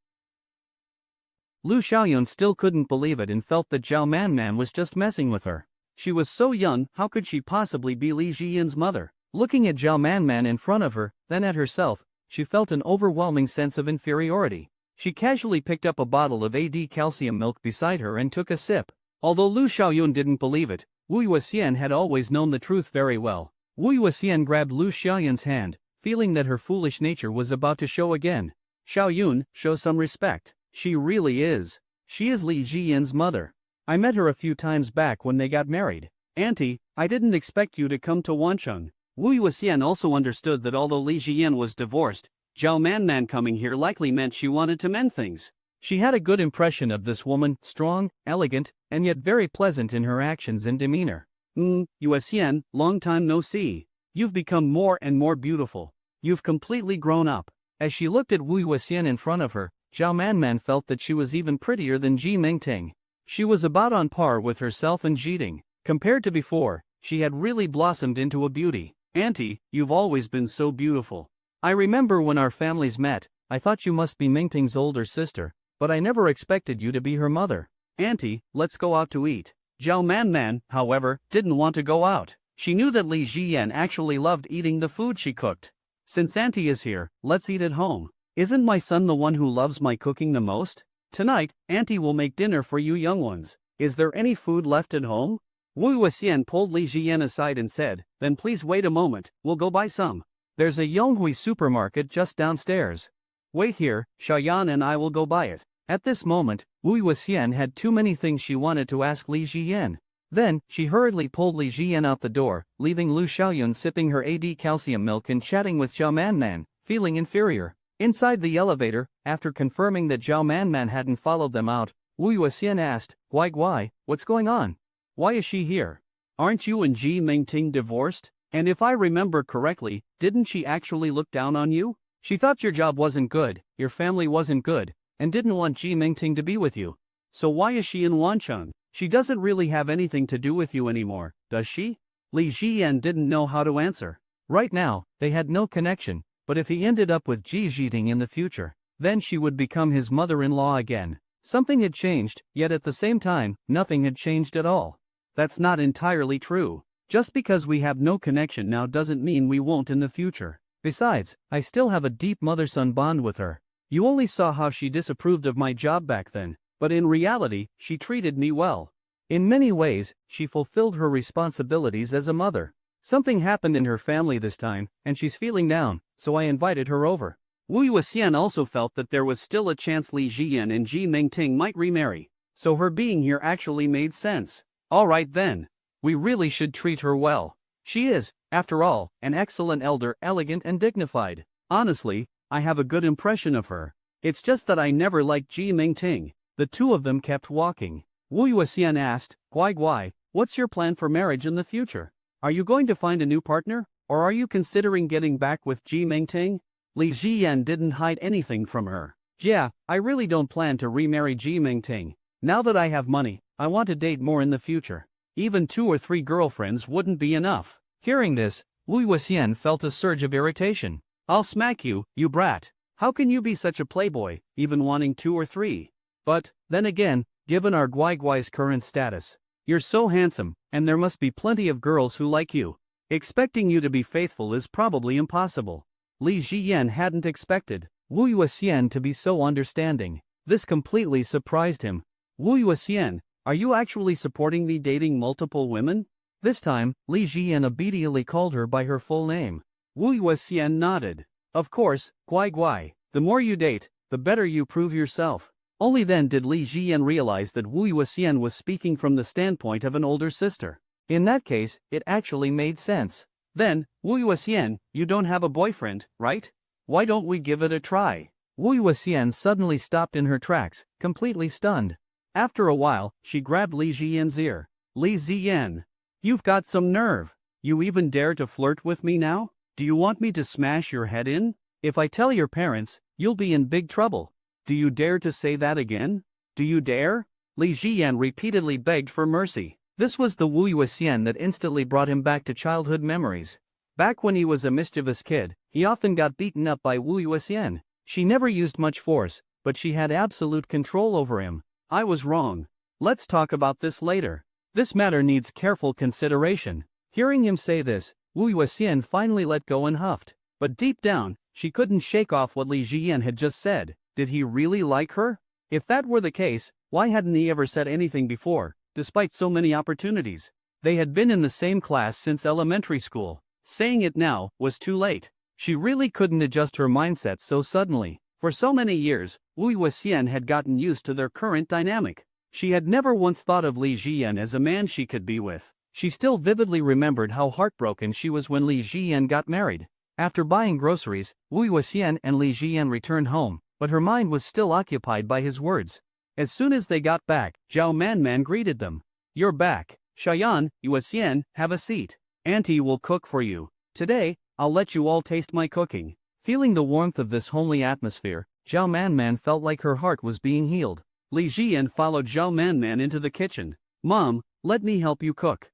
B: Lu Xiaoyun still couldn't believe it and felt that Zhao Manman was just messing with her. She was so young, how could she possibly be Li Jiyan's mother? Looking at Zhao Manman in front of her, then at herself, she felt an overwhelming sense of inferiority. She casually picked up a bottle of AD calcium milk beside her and took a sip. Although Lu Xiaoyun didn't believe it, Wu Yuexian had always known the truth very well. Wu Yuexian grabbed Lu Xiaoyun's hand, feeling that her foolish nature was about to show again. Xiaoyun, show some respect. She really is. She is Li Jiyan's mother. I met her a few times back when they got married. Auntie, I didn't expect you to come to Wancheng. Wu Yuexian also understood that although Li Jiyan was divorced, Zhao Manman coming here likely meant she wanted to mend things. She had a good impression of this woman, strong, elegant, and yet very pleasant in her actions and demeanor. Yuexian, long time no see. You've become more and more beautiful. You've completely grown up. As she looked at Wu Yuexian in front of her, Zhao Manman felt that she was even prettier than Ji Mingting. She was about on par with herself and Jiting. Compared to before, she had really blossomed into a beauty. Auntie, you've always been so beautiful. I remember when our families met, I thought you must be Mingting's older sister, but I never expected you to be her mother. Auntie, let's go out to eat. Zhao Manman, however, didn't want to go out. She knew that Li Jiyan actually loved eating the food she cooked. Since Auntie is here, let's eat at home. Isn't my son the one who loves my cooking the most? Tonight, Auntie will make dinner for you young ones. Is there any food left at home? Wu Yuexian pulled Li Jiyan aside and said, then please wait a moment, we'll go buy some. There's a Yonghui supermarket just downstairs. Wait here, Xiaoyan and I will go buy it. At this moment, Wu Yuexian had too many things she wanted to ask Li Jiyan. Then, she hurriedly pulled Li Jiyan out the door, leaving Lu Xiaoyun sipping her AD calcium milk and chatting with Zhao Manman, feeling inferior. Inside the elevator, after confirming that Zhao Manman hadn't followed them out, Wu Yuexian asked, Guai, what's going on? Why is she here? Aren't you and Ji Mingting divorced? And if I remember correctly, didn't she actually look down on you? She thought your job wasn't good, your family wasn't good, and didn't want Ji Mingting to be with you. So why is she in Wancheng? She doesn't really have anything to do with you anymore, does she? Li Jiyan didn't know how to answer. Right now, they had no connection, but if he ended up with Ji Jiting in the future, then she would become his mother-in-law again. Something had changed, yet at the same time, nothing had changed at all. That's not entirely true. Just because we have no connection now doesn't mean we won't in the future. Besides, I still have a deep mother-son bond with her. You only saw how she disapproved of my job back then, but in reality, she treated me well. In many ways, she fulfilled her responsibilities as a mother. Something happened in her family this time, and she's feeling down, so I invited her over. Wu Yuexian also felt that there was still a chance Li Jiyan and Ji Mingting might remarry, so her being here actually made sense. Alright then. We really should treat her well. She is, after all, an excellent elder, elegant and dignified. Honestly, I have a good impression of her. It's just that I never liked Ji Mingting. The two of them kept walking. Wu Yuexian asked, Guai, what's your plan for marriage in the future? Are you going to find a new partner, or are you considering getting back with Ji Mingting? Li Jiyan didn't hide anything from her. Yeah, I really don't plan to remarry Ji Mingting. Now that I have money, I want to date more in the future. Even 2 or 3 girlfriends wouldn't be enough. Hearing this, Wu Yuexian felt a surge of irritation. I'll smack you, you brat. How can you be such a playboy, even wanting 2 or 3? But, then again, given our Guai's current status, you're so handsome, and there must be plenty of girls who like you. Expecting you to be faithful is probably impossible. Li Jiyan hadn't expected Wu Yuexian to be so understanding. This completely surprised him. Wu Yuexian, are you actually supporting me dating multiple women? This time, Li Jiyan obediently called her by her full name. Wu Yuexian nodded. Of course, Guai, the more you date, the better you prove yourself. Only then did Li Jiyan realize that Wu Yuexian was speaking from the standpoint of an older sister. In that case, it actually made sense. Then, Wu Yuxian, you don't have a boyfriend, right? Why don't we give it a try? Wu Yuxian suddenly stopped in her tracks, completely stunned. After a while, she grabbed Li Ziyan's ear. Li Ziyan, you've got some nerve. You even dare to flirt with me now? Do you want me to smash your head in? If I tell your parents, you'll be in big trouble. Do you dare to say that again? Do you dare? Li Ziyan repeatedly begged for mercy. This was the Wu Yuxian that instantly brought him back to childhood memories. Back when he was a mischievous kid, he often got beaten up by Wu Yuxian. She never used much force, but she had absolute control over him. I was wrong. Let's talk about this later. This matter needs careful consideration. Hearing him say this, Wu Yuxian finally let go and huffed. But deep down, she couldn't shake off what Li Ziyan had just said. Did he really like her? If that were the case, why hadn't he ever said anything before, despite so many opportunities? They had been in the same class since elementary school. Saying it now was too late. She really couldn't adjust her mindset so suddenly. For so many years, Wu Yuxian had gotten used to their current dynamic. She had never once thought of Li Ziyan as a man she could be with. She still vividly remembered how heartbroken she was when Li Ziyan got married. After buying groceries, Wu Yuxian and Li Ziyan returned home, but her mind was still occupied by his words. As soon as they got back, Zhao Manman greeted them. You're back. Shayan, Yuxian, have a seat. Auntie will cook for you. Today, I'll let you all taste my cooking. Feeling the warmth of this homely atmosphere, Zhao Manman felt like her heart was being healed. Li Ziyan followed Zhao Manman into the kitchen. Mom, let me help you cook.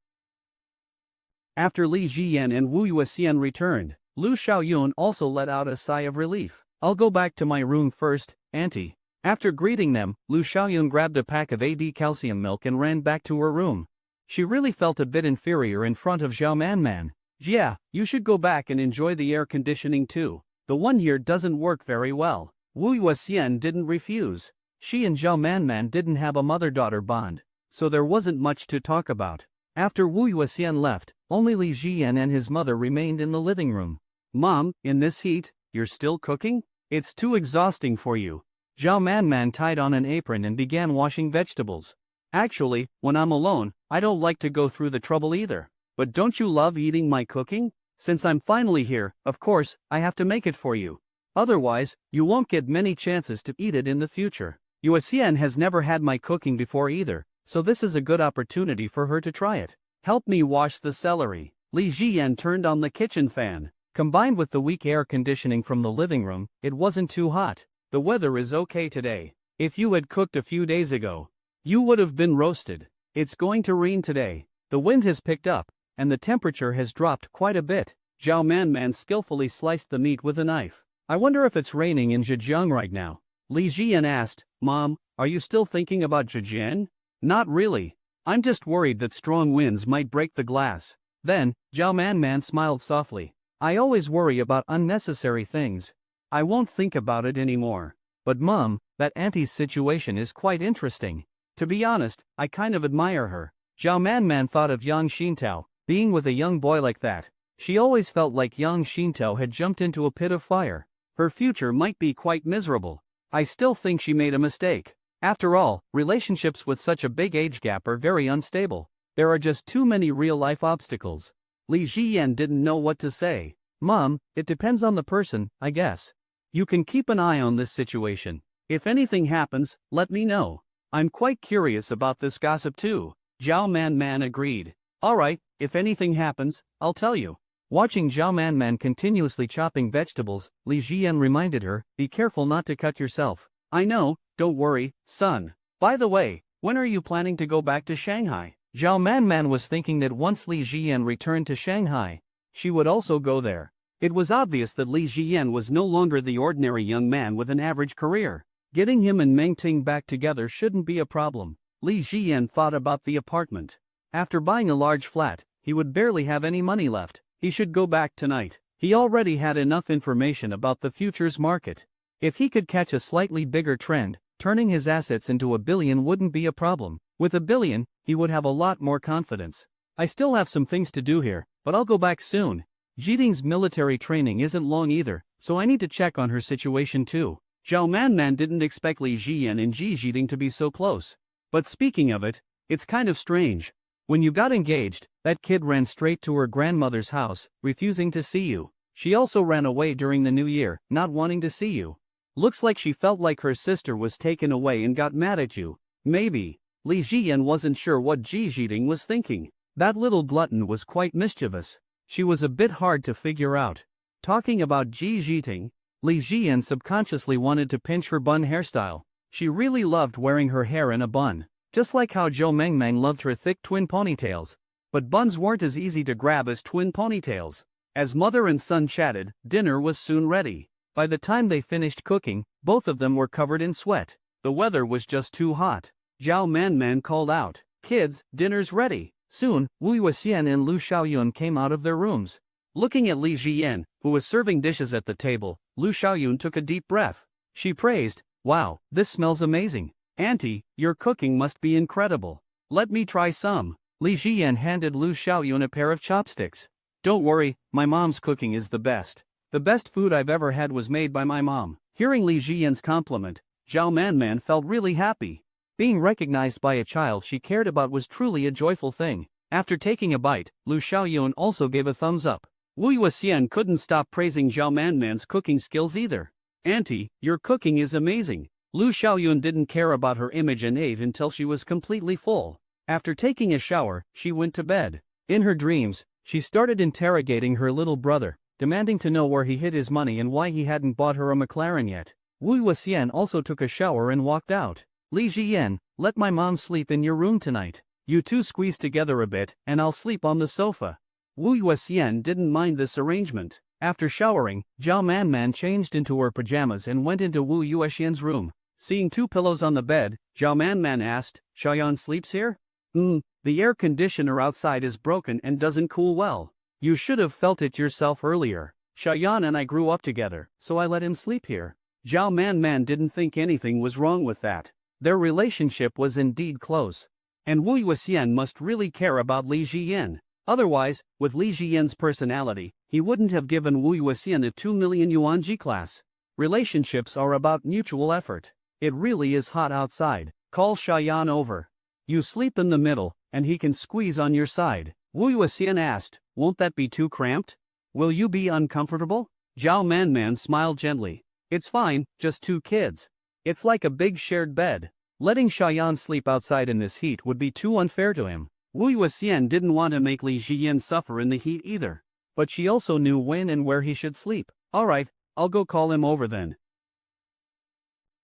B: After Li Ziyan and Wu Yuxian returned, Lu Xiaoyun also let out a sigh of relief. I'll go back to my room first, Auntie. After greeting them, Lu Xiaoyun grabbed a pack of AD calcium milk and ran back to her room. She really felt a bit inferior in front of Zhao Manman. Yeah, you should go back and enjoy the air conditioning too. The one here doesn't work very well. Wu Yuxian didn't refuse. She and Zhao Manman didn't have a mother-daughter bond, so there wasn't much to talk about. After Wu Yuxian left, only Li Ziyan and his mother remained in the living room. Mom, in this heat, you're still cooking? It's too exhausting for you. Zhao Manman tied on an apron and began washing vegetables. Actually, when I'm alone, I don't like to go through the trouble either. But don't you love eating my cooking? Since I'm finally here, of course, I have to make it for you. Otherwise, you won't get many chances to eat it in the future. Yuxian has never had my cooking before either, so this is a good opportunity for her to try it. Help me wash the celery. Li Ziyan turned on the kitchen fan. Combined with the weak air conditioning from the living room, it wasn't too hot. The weather is okay today. If you had cooked a few days ago, you would have been roasted. It's going to rain today. The wind has picked up, and the temperature has dropped quite a bit. Zhao Manman skillfully sliced the meat with a knife. I wonder if it's raining in Zhejiang right now. Li Ziyan asked, Mom, are you still thinking about Zhejiang? Not really. I'm just worried that strong winds might break the glass. Then, Zhao Manman smiled softly. I always worry about unnecessary things. I won't think about it anymore. But Mom, that auntie's situation is quite interesting. To be honest, I kind of admire her. Zhao Manman thought of Yang Xintao, being with a young boy like that. She always felt like Yang Xintao had jumped into a pit of fire. Her future might be quite miserable. I still think she made a mistake. After all, relationships with such a big age gap are very unstable. There are just too many real-life obstacles. Li Ziyan didn't know what to say. Mom, it depends on the person, I guess. You can keep an eye on this situation. If anything happens, let me know. I'm quite curious about this gossip too. Zhao Manman agreed. Alright, if anything happens, I'll tell you. Watching Zhao Manman continuously chopping vegetables, Li Ziyan reminded her, be careful not to cut yourself. I know, don't worry, son. By the way, when are you planning to go back to Shanghai? Zhao Manman was thinking that once Li Ziyan returned to Shanghai, she would also go there. It was obvious that Li Ziyan was no longer the ordinary young man with an average career. Getting him and Meng Ting back together shouldn't be a problem. Li Ziyan thought about the apartment. After buying a large flat, he would barely have any money left. He should go back tonight. He already had enough information about the futures market. If he could catch a slightly bigger trend, turning his assets into $1 billion wouldn't be a problem. With $1 billion, he would have a lot more confidence. I still have some things to do here, but I'll go back soon. Jiting's military training isn't long either, so I need to check on her situation too. Zhao Manman didn't expect Li Ziyan and Ji Jiting to be so close. But speaking of it, it's kind of strange. When you got engaged, that kid ran straight to her grandmother's house, refusing to see you. She also ran away during the new year, not wanting to see you. Looks like she felt like her sister was taken away and got mad at you. Maybe. Li Jiyan wasn't sure what Ji Jiting was thinking. That little glutton was quite mischievous. She was a bit hard to figure out. Talking about Ji Jiting, Li Jiyan subconsciously wanted to pinch her bun hairstyle. She really loved wearing her hair in a bun. Just like how Zhou Mengmeng loved her thick twin ponytails. But buns weren't as easy to grab as twin ponytails. As mother and son chatted, dinner was soon ready. By the time they finished cooking, both of them were covered in sweat. The weather was just too hot. Zhao Manman called out, "Kids, dinner's ready." Soon, Wu Yuxian and Lu Xiaoyun came out of their rooms. Looking at Li Jiyan, who was serving dishes at the table, Lu Xiaoyun took a deep breath. She praised, "Wow, this smells amazing. Auntie, your cooking must be incredible. Let me try some." Li Jiyan handed Lu Xiaoyun a pair of chopsticks. "Don't worry, my mom's cooking is the best. The best food I've ever had was made by my mom." Hearing Li Jiyan's compliment, Zhao Manman felt really happy. Being recognized by a child she cared about was truly a joyful thing. After taking a bite, Lu Xiaoyun also gave a thumbs up. Wu Yuxian couldn't stop praising Zhao Manman's cooking skills either. "Auntie, your cooking is amazing." Lu Xiaoyun didn't care about her image and ate until she was completely full. After taking a shower, she went to bed. In her dreams, she started interrogating her little brother, demanding to know where he hid his money and why he hadn't bought her a McLaren yet. Wu Yuxian also took a shower and walked out. "Li Jiyan, let my mom sleep in your room tonight. You two squeeze together a bit, and I'll sleep on the sofa." Wu Yuxian didn't mind this arrangement. After showering, Zhao Manman changed into her pajamas and went into Wu Yuxian's room. Seeing two pillows on the bed, Zhao Manman asked, "Xiaoyan sleeps here?" The air conditioner outside is broken and doesn't cool well. You should have felt it yourself earlier. Xiaoyan and I grew up together, so I let him sleep here." Zhao Manman didn't think anything was wrong with that. Their relationship was indeed close. And Wu Yuxian must really care about Li Jiyan. Otherwise, with Li Jiyan's personality, he wouldn't have given Wu Yuxian a 2 million yuan G-class. Relationships are about mutual effort. It really is hot outside. Call Xiaoyan over. You sleep in the middle, and he can squeeze on your side. Wu Yuxian asked, "Won't that be too cramped? Will you be uncomfortable?" Zhao Manman smiled gently. "It's fine, just two kids. It's like a big shared bed. Letting Xiaoyan sleep outside in this heat would be too unfair to him." Wu Yuxian didn't want to make Li Jiyan suffer in the heat either. But she also knew when and where he should sleep. "Alright, I'll go call him over then."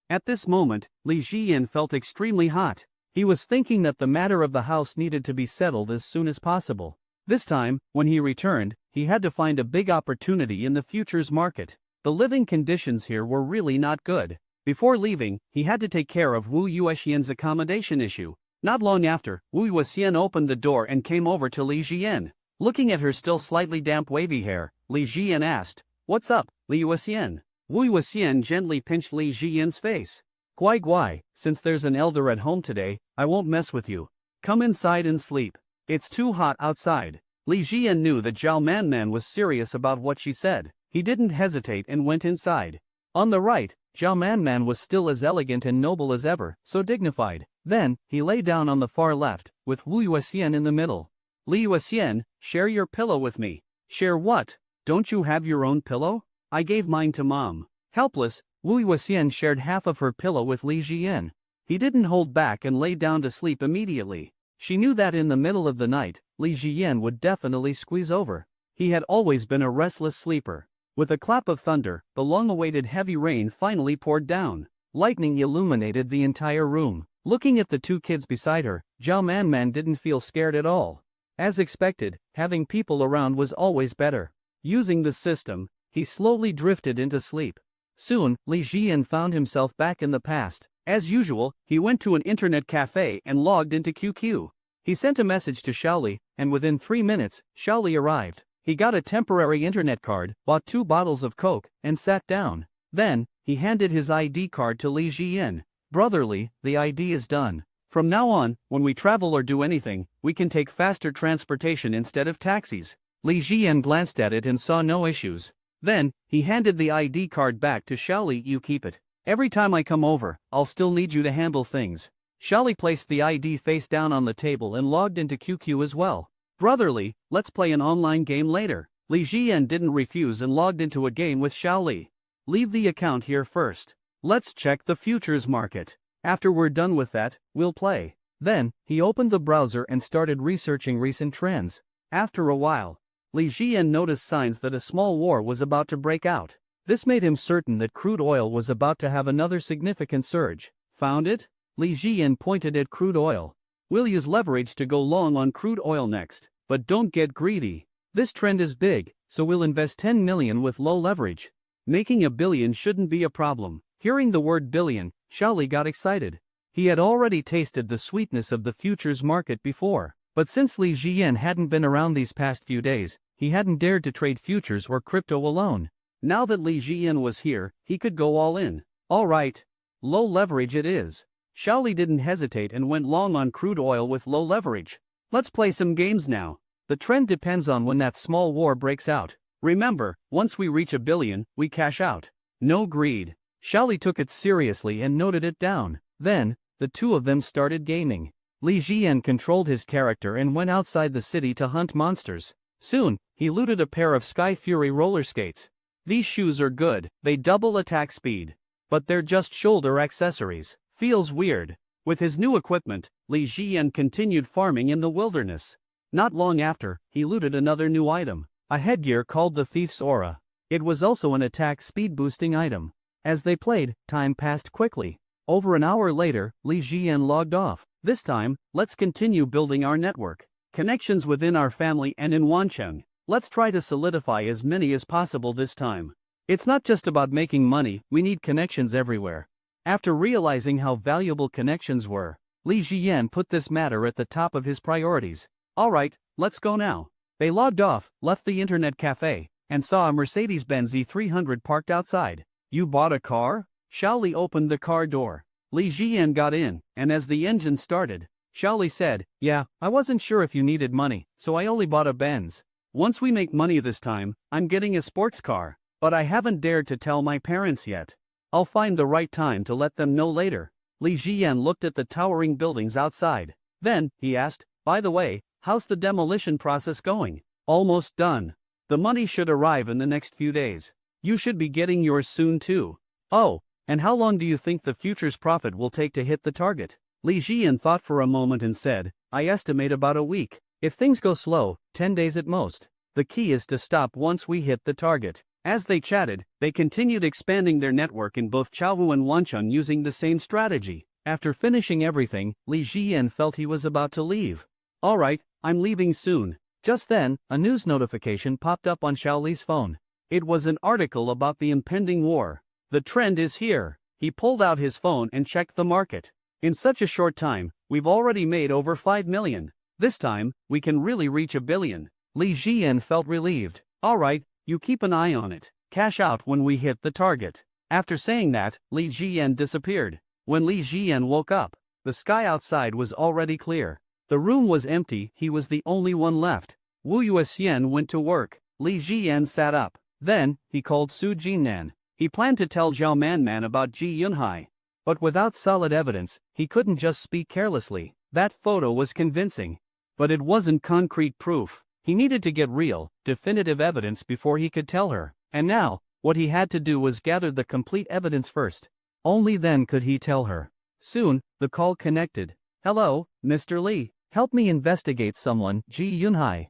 B: At this moment, Li Jiyan felt extremely hot. He was thinking that the matter of the house needed to be settled as soon as possible. This time, when he returned, he had to find a big opportunity in the futures market. The living conditions here were really not good. Before leaving, he had to take care of Wu Yuxian's accommodation issue. Not long after, Wu Yuxian opened the door and came over to Li Jiyan. Looking at her still slightly damp wavy hair, Li Jiyan asked, "What's up, Li Yuxian?" Wu Yuxian gently pinched Li Jiyan's face. "Guai guai, since there's an elder at home today, I won't mess with you. Come inside and sleep. It's too hot outside." Li Jiyan knew that Zhao Manman was serious about what she said. He didn't hesitate and went inside. On the right, Zhao Manman was still as elegant and noble as ever, so dignified. Then, he lay down on the far left, with Wu Yuxian in the middle. "Li Yuxian, share your pillow with me." "Share what? Don't you have your own pillow? I gave mine to Mom." Helpless, Wu Yuxian shared half of her pillow with Li Jiyan. He didn't hold back and lay down to sleep immediately. She knew that in the middle of the night, Li Jiyan would definitely squeeze over. He had always been a restless sleeper. With a clap of thunder, the long-awaited heavy rain finally poured down. Lightning illuminated the entire room. Looking at the two kids beside her, Zhao Manman didn't feel scared at all. As expected, having people around was always better. Using the system, he slowly drifted into sleep. Soon, Li Jiyan found himself back in the past. As usual, he went to an internet cafe and logged into QQ. He sent a message to Shaoli, and within 3 minutes, Shaoli arrived. He got a temporary internet card, bought 2 bottles of Coke, and sat down. Then, he handed his ID card to Li Jiyan. "Brotherly, the ID is done. From now on, when we travel or do anything, we can take faster transportation instead of taxis." Li Jiyan glanced at it and saw no issues. Then, he handed the ID card back to Shaoli. "You keep it. Every time I come over, I'll still need you to handle things." Xiaoli placed the ID face down on the table and logged into QQ as well. Brotherly, let's play an online game later. Li Jian didn't refuse and logged into a game with Xiaoli. Leave the account here first. Let's check the futures market. After we're done with that, we'll play. Then, he opened the browser and started researching recent trends. After a while, Li Jian noticed signs that a small war was about to break out. This made him certain that crude oil was about to have another significant surge. Found it? Li Jian pointed at crude oil. We'll use leverage to go long on crude oil next, but don't get greedy. This trend is big, so we'll invest 10 million with low leverage. Making a billion shouldn't be a problem. Hearing the word billion, Xiaoli got excited. He had already tasted the sweetness of the futures market before, but since Li Jian hadn't been around these past few days, he hadn't dared to trade futures or crypto alone. Now that Li Jian was here, he could go all in. All right. Low leverage it is. Xiaoli didn't hesitate and went long on crude oil with low leverage. Let's play some games now. The trend depends on when that small war breaks out. Remember, once we reach a billion, we cash out. No greed. Xiaoli took it seriously and noted it down. Then, the two of them started gaming. Li Jian controlled his character and went outside the city to hunt monsters. Soon, he looted a pair of Sky Fury roller skates. These shoes are good, they double attack speed. But they're just shoulder accessories. Feels weird. With his new equipment, Li Jian continued farming in the wilderness. Not long after, he looted another new item, a headgear called the Thief's Aura. It was also an attack speed boosting item. As they played, time passed quickly. Over an hour later, Li Jian logged off. This time, let's continue building our network. Connections within our family and in Wancheng. Let's try to solidify as many as possible this time. It's not just about making money, we need connections everywhere. After realizing how valuable connections were, Li Jian put this matter at the top of his priorities. Alright, let's go now. They logged off, left the internet cafe, and saw a Mercedes-Benz E300 parked outside. You bought a car? Xiaoli opened the car door. Li Jian got in, and as the engine started, Xiaoli said, "Yeah, I wasn't sure if you needed money, so I only bought a Benz. Once we make money this time, I'm getting a sports car, but I haven't dared to tell my parents yet. I'll find the right time to let them know later." Li Jian looked at the towering buildings outside. Then, he asked, "By the way, how's the demolition process going?" "Almost done. The money should arrive in the next few days. You should be getting yours soon too." "Oh, and how long do you think the futures profit will take to hit the target?" Li Jian thought for a moment and said, "I estimate about a week. If things go slow, 10 days at most. The key is to stop once we hit the target." As they chatted, they continued expanding their network in both Chaohu and Wancheng using the same strategy. After finishing everything, Li Jian felt he was about to leave. "Alright, I'm leaving soon." Just then, a news notification popped up on Xiaoli's phone. It was an article about the impending war. The trend is here. He pulled out his phone and checked the market. In such a short time, we've already made over 5 million. This time, we can really reach a billion. Li Jian felt relieved. "Alright, you keep an eye on it. Cash out when we hit the target." After saying that, Li Jian disappeared. When Li Jian woke up, the sky outside was already clear. The room was empty, he was the only one left. Wu Yuexian went to work. Li Jian sat up. Then, he called Su Jinnan. He planned to tell Zhao Manman about Ji Yunhai. But without solid evidence, he couldn't just speak carelessly. That photo was convincing. But it wasn't concrete proof. He needed to get real, definitive evidence before he could tell her. And now, what he had to do was gather the complete evidence first. Only then could he tell her. Soon, the call connected. "Hello, Mr. Li. Help me investigate someone, Ji Yunhai."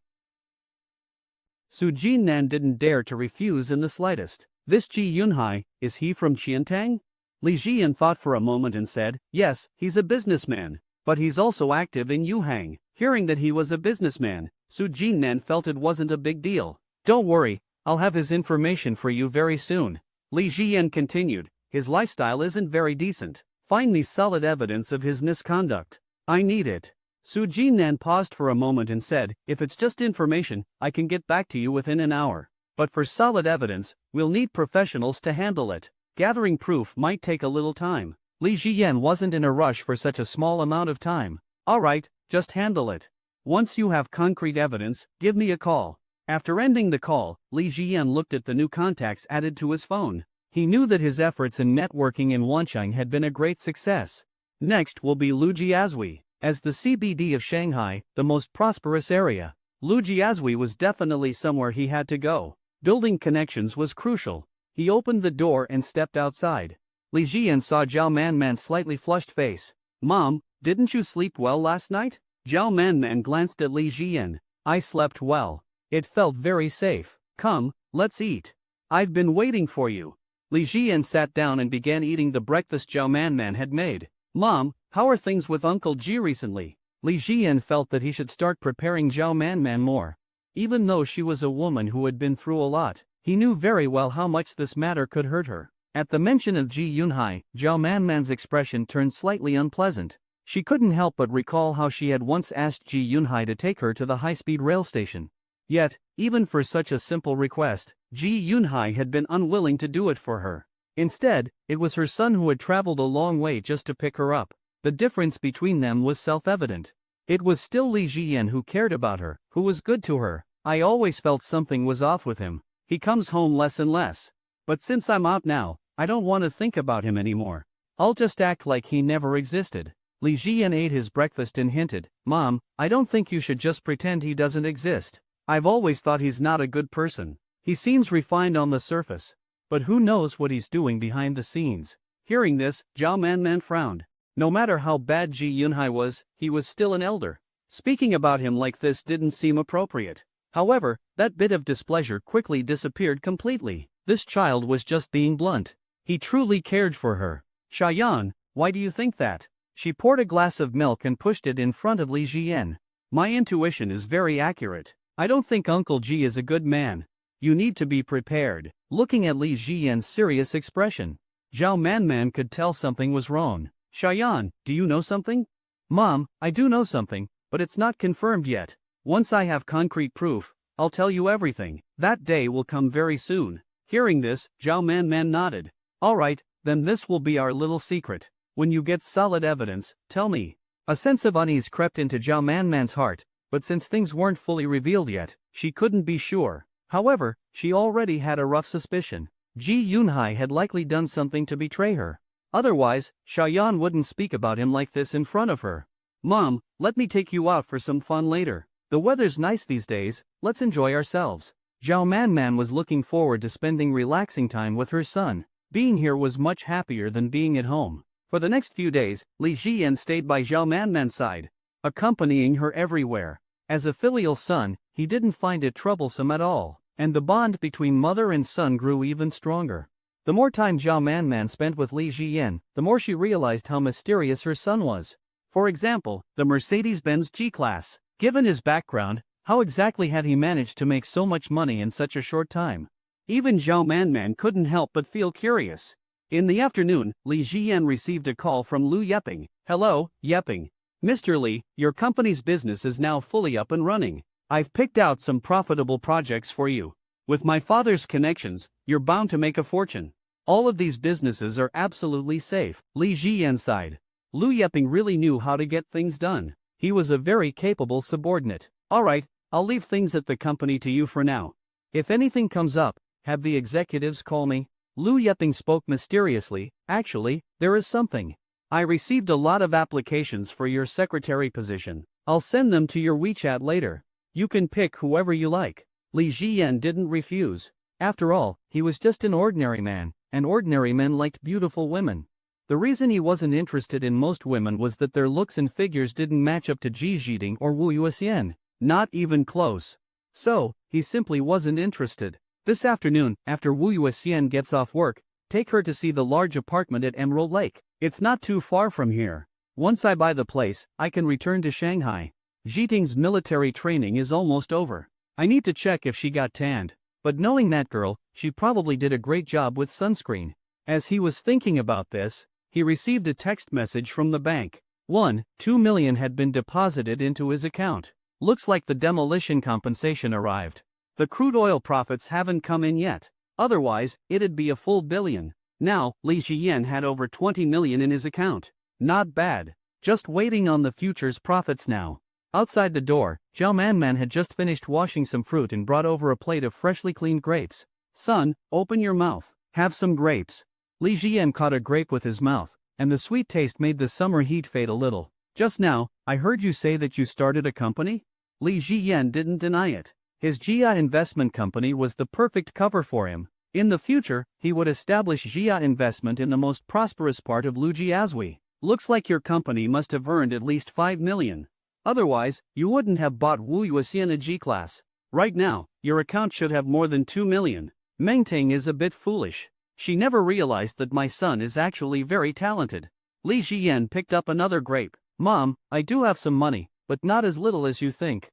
B: Su Jinnan didn't dare to refuse in the slightest. "This Ji Yunhai, is he from Qiantang?" Li Jian thought for a moment and said, "Yes, he's a businessman. But he's also active in Yuhang." Hearing that he was a businessman, Su Jinnan felt it wasn't a big deal. "Don't worry, I'll have his information for you very soon." Li Jian continued, "His lifestyle isn't very decent. Find me solid evidence of his misconduct. I need it." Su Jinnan paused for a moment and said, "If it's just information, I can get back to you within an hour. But for solid evidence, we'll need professionals to handle it. Gathering proof might take a little time." Li Jian wasn't in a rush for such a small amount of time. "Alright, just handle it. Once you have concrete evidence, give me a call." After ending the call, Li Jian looked at the new contacts added to his phone. He knew that his efforts in networking in Wancheng had been a great success. Next will be Lujiazui. As the CBD of Shanghai, the most prosperous area, Lujiazui was definitely somewhere he had to go. Building connections was crucial. He opened the door and stepped outside. Li Jian saw Zhao Manman's slightly flushed face. "Mom, didn't you sleep well last night?" Zhao Manman glanced at Li Jian. "I slept well. It felt very safe. Come, let's eat. I've been waiting for you." Li Jian sat down and began eating the breakfast Zhao Manman had made. "Mom, how are things with Uncle Ji recently?" Li Jian felt that he should start preparing Zhao Manman more. Even though she was a woman who had been through a lot, he knew very well how much this matter could hurt her. At the mention of Ji Yunhai, Zhao Manman's expression turned slightly unpleasant. She couldn't help but recall how she had once asked Ji Yunhai to take her to the high-speed rail station. Yet, even for such a simple request, Ji Yunhai had been unwilling to do it for her. Instead, it was her son who had traveled a long way just to pick her up. The difference between them was self-evident. It was still Li Jian who cared about her, who was good to her. "I always felt something was off with him. He comes home less and less. But since I'm out now, I don't want to think about him anymore. I'll just act like he never existed." Li Jian ate his breakfast and hinted, "Mom, I don't think you should just pretend he doesn't exist. I've always thought he's not a good person. He seems refined on the surface. But who knows what he's doing behind the scenes." Hearing this, Zhao Manman frowned. No matter how bad Ji Yunhai was, he was still an elder. Speaking about him like this didn't seem appropriate. However, that bit of displeasure quickly disappeared completely. This child was just being blunt. He truly cared for her. "Shayan, why do you think that?" She poured a glass of milk and pushed it in front of Li Jian. "My intuition is very accurate. I don't think Uncle Ji is a good man. You need to be prepared." Looking at Li Jian's serious expression, Zhao Manman could tell something was wrong. "Shayan, do you know something?" "Mom, I do know something, but it's not confirmed yet. Once I have concrete proof, I'll tell you everything. That day will come very soon." Hearing this, Zhao Manman nodded. "All right, then this will be our little secret. When you get solid evidence, tell me." A sense of unease crept into Zhao Manman's heart, but since things weren't fully revealed yet, she couldn't be sure. However, she already had a rough suspicion. Ji Yunhai had likely done something to betray her. Otherwise, Shayan wouldn't speak about him like this in front of her. "Mom, let me take you out for some fun later. The weather's nice these days, let's enjoy ourselves." Zhao Manman was looking forward to spending relaxing time with her son. Being here was much happier than being at home. For the next few days, Li Jian stayed by Zhao Manman's side, accompanying her everywhere. As a filial son, he didn't find it troublesome at all, and the bond between mother and son grew even stronger. The more time Zhao Manman spent with Li Jian, the more she realized how mysterious her son was. For example, the Mercedes-Benz G-Class. Given his background, how exactly had he managed to make so much money in such a short time? Even Zhao Manman couldn't help but feel curious. In the afternoon, Li Jian received a call from Lu Yeping. "Hello, Yeping. Mr. Li, your company's business is now fully up and running. I've picked out some profitable projects for you. With my father's connections, you're bound to make a fortune. All of these businesses are absolutely safe." Li Jian sighed. Lu Yeping really knew how to get things done. He was a very capable subordinate. "All right, I'll leave things at the company to you for now. If anything comes up, have the executives call me." Lu Yeping spoke mysteriously. "Actually, there is something. I received a lot of applications for your secretary position. I'll send them to your WeChat later. You can pick whoever you like." Li Jian didn't refuse. After all, he was just an ordinary man, and ordinary men liked beautiful women. The reason he wasn't interested in most women was that their looks and figures didn't match up to Ji Zhiding or Wu Yuxian. Not even close. So, he simply wasn't interested. "This afternoon, after Wu Yuxian gets off work, take her to see the large apartment at Emerald Lake. It's not too far from here. Once I buy the place, I can return to Shanghai. Zhiding's military training is almost over. I need to check if she got tanned. But knowing that girl, she probably did a great job with sunscreen." As he was thinking about this, he received a text message from the bank. 2 million had been deposited into his account. Looks like the demolition compensation arrived. The crude oil profits haven't come in yet. Otherwise, it'd be a full billion. Now, Li Jian had over 20 million in his account. Not bad. Just waiting on the future's profits now. Outside the door, Zhao Manman had just finished washing some fruit and brought over a plate of freshly cleaned grapes. "Son, open your mouth. Have some grapes." Li Jian caught a grape with his mouth. and the sweet taste made the summer heat fade a little. Just now, I heard you say that you started a company? Li Ziyan didn't deny it. His Jia investment company was the perfect cover for him. In the future, he would establish Jia investment in the most prosperous part of Lujiazui. Looks like your company must have earned at least 5 million. Otherwise, you wouldn't have bought Wu Yuxian a G-class. Right now, your account should have more than 2 million. Meng Ting is a bit foolish. She never realized that my son is actually very talented. Li Ziyan picked up another grape. Mom, I do have some money, but not as little as you think.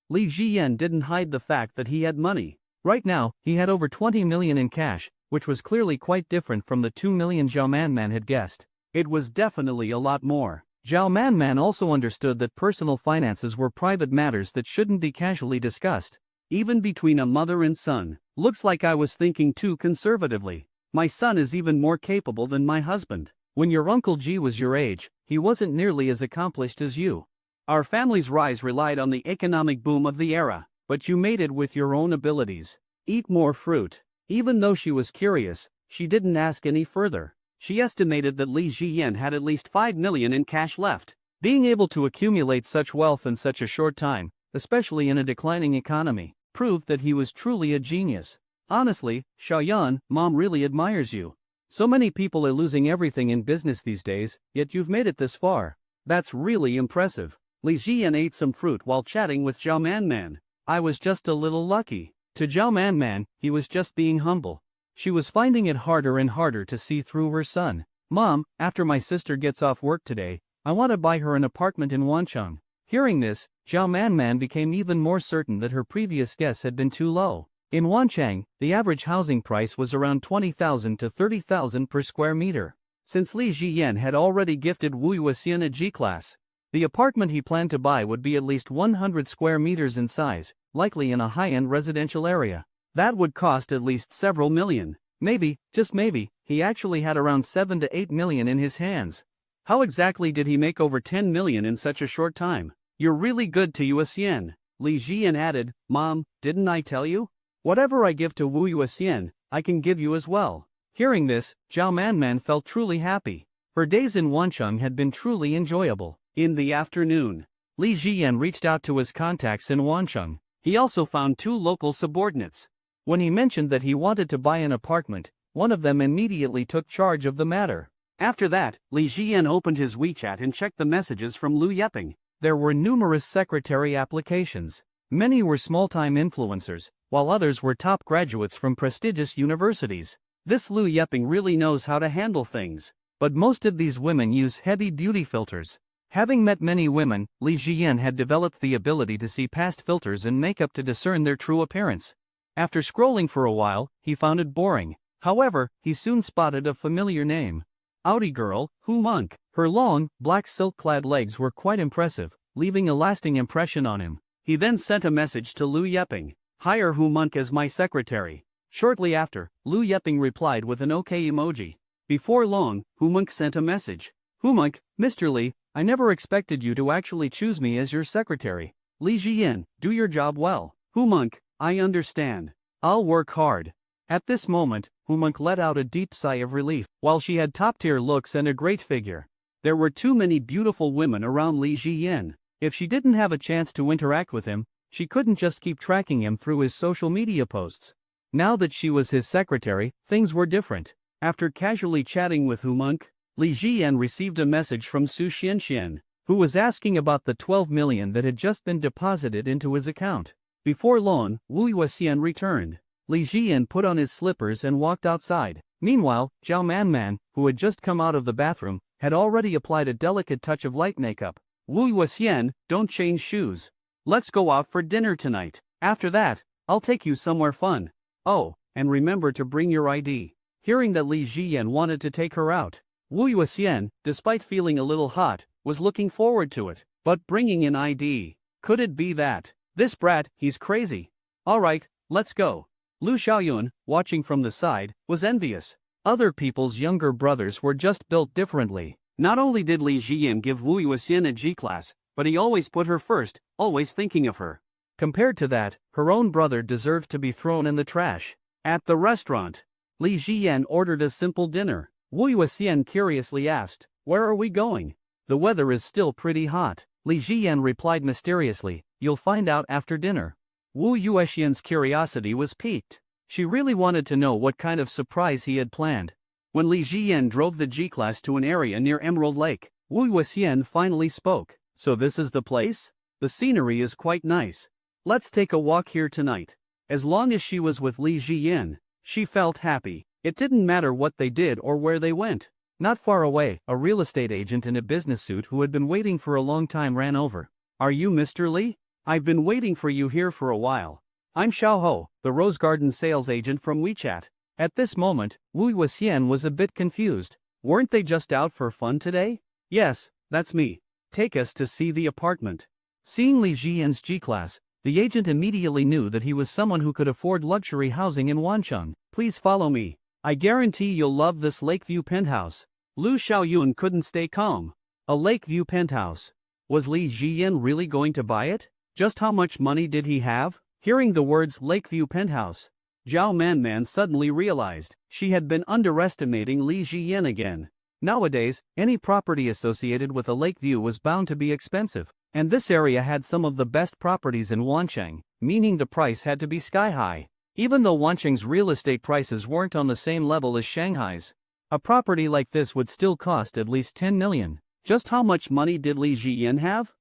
B: Li Ziyan didn't hide the fact that he had money. Right now, he had over 20 million in cash, which was clearly quite different from the 2 million Zhao Man had guessed. It was definitely a lot more. Zhao Man also understood that personal finances were private matters that shouldn't be casually discussed, even between a mother and son. Looks like I was thinking too conservatively. My son is even more capable than my husband. When your Uncle G was your age, he wasn't nearly as accomplished as you. Our family's rise relied on the economic boom of the era, but you made it with your own abilities. Eat more fruit. Even though she was curious, she didn't ask any further. She estimated that Li Ziyan had at least 5 million in cash left. Being able to accumulate such wealth in such a short time, especially in a declining economy, proved that he was truly a genius. Honestly, Xiaoyan, Mom really admires you. So many people are losing everything in business these days, yet you've made it this far. That's really impressive. Li Ziyan ate some fruit while chatting with Zhao Man. I was just a little lucky. To Zhao Man, he was just being humble. She was finding it harder and harder to see through her son. Mom, after my sister gets off work today, I want to buy her an apartment in Wancheng. Hearing this, Zhao Man became even more certain that her previous guess had been too low. In Wancheng, the average housing price was around 20,000 to 30,000 per square meter. Since Li Ziyan had already gifted Wu Yuxian a G-class, the apartment he planned to buy would be at least 100 square meters in size, likely in a high-end residential area. That would cost at least several million. Maybe, just maybe, he actually had around 7 to 8 million in his hands. How exactly did he make over 10 million in such a short time? You're really good to Yuxian. Li Ziyan added, Mom, didn't I tell you? Whatever I give to Wu Yuxian, I can give you as well. Hearing this, Zhao Man felt truly happy. Her days in Wancheng had been truly enjoyable. In the afternoon, Li Ziyan reached out to his contacts in Wancheng. He also found 2 local subordinates. When he mentioned that he wanted to buy an apartment, one of them immediately took charge of the matter. After that, Li Ziyan opened his WeChat and checked the messages from Lu Yeping. There were numerous secretary applications. Many were small-time influencers, while others were top graduates from prestigious universities. This Lu Yeping really knows how to handle things. But most of these women use heavy beauty filters. Having met many women, Li Ziyan had developed the ability to see past filters and makeup to discern their true appearance. After scrolling for a while, he found it boring. However, he soon spotted a familiar name. Audi girl, Hu Monk. Her long, black silk-clad legs were quite impressive, leaving a lasting impression on him. He then sent a message to Lu Yeping. Hire Hu Monk as my secretary. Shortly after, Lu Yeping replied with an OK emoji. Before long, Hu Monk sent a message. Hu Monk, Mr. Li, I never expected you to actually choose me as your secretary. Li Ziyan, do your job well. Hu Monk, I understand. I'll work hard. At this moment, Hu Monk let out a deep sigh of relief. While she had top-tier looks and a great figure, there were too many beautiful women around Li Ziyan. If she didn't have a chance to interact with him, she couldn't just keep tracking him through his social media posts. Now that she was his secretary, things were different. After casually chatting with Hu Monk, Li Ziyan received a message from Su Xianxian, who was asking about the 12 million that had just been deposited into his account. Before long, Wu Yuxian returned. Li Ziyan put on his slippers and walked outside. Meanwhile, Zhao Man, who had just come out of the bathroom, had already applied a delicate touch of light makeup. Wu Yuxian, don't change shoes. Let's go out for dinner tonight. After that, I'll take you somewhere fun. Oh, and remember to bring your ID. Hearing that Li Ziyan wanted to take her out, Wu Yuxian, despite feeling a little hot, was looking forward to it. But bringing an ID, could it be that? This brat, he's crazy. Alright, let's go. Lu Xiaoyun, watching from the side, was envious. Other people's younger brothers were just built differently. Not only did Li Ziyan give Wu Yuxian a G-class, but he always put her first, always thinking of her. Compared to that, her own brother deserved to be thrown in the trash. At the restaurant, Li Ziyan ordered a simple dinner. Wu Yuxian curiously asked, "Where are we going?" "The weather is still pretty hot," Li Jiyan replied mysteriously. "You'll find out after dinner." Wu Yuxian's curiosity was piqued. She really wanted to know what kind of surprise he had planned. When Li Jiyan drove the G-Class to an area near Emerald Lake, Wu Yuxian finally spoke. "So this is the place? The scenery is quite nice. Let's take a walk here tonight." As long as she was with Li Jiyan, she felt happy. It didn't matter what they did or where they went. Not far away, a real estate agent in a business suit who had been waiting for a long time ran over. "Are you Mr. Li? I've been waiting for you here for a while. I'm Xiaoho, the Rose Garden sales agent from WeChat." At this moment, Wu Yuxian was a bit confused. Weren't they just out for fun today? "Yes, that's me. Take us to see the apartment." Seeing Li Jian's G-Class, the agent immediately knew that he was someone who could afford luxury housing in Wancheng. "Please follow me. I guarantee you'll love this Lakeview penthouse." Lu Xiaoyun couldn't stay calm. A Lakeview penthouse. Was Li Jiyan really going to buy it? Just how much money did he have? Hearing the words Lakeview penthouse, Zhao Manman suddenly realized she had been underestimating Li Jiyan again. Nowadays, any property associated with a Lakeview was bound to be expensive, and this area had some of the best properties in Wancheng, meaning the price had to be sky-high. Even though Wancheng's real estate prices weren't on the same level as Shanghai's, a property like this would still cost at least 10 million. Just how much money did Li Jiyan have?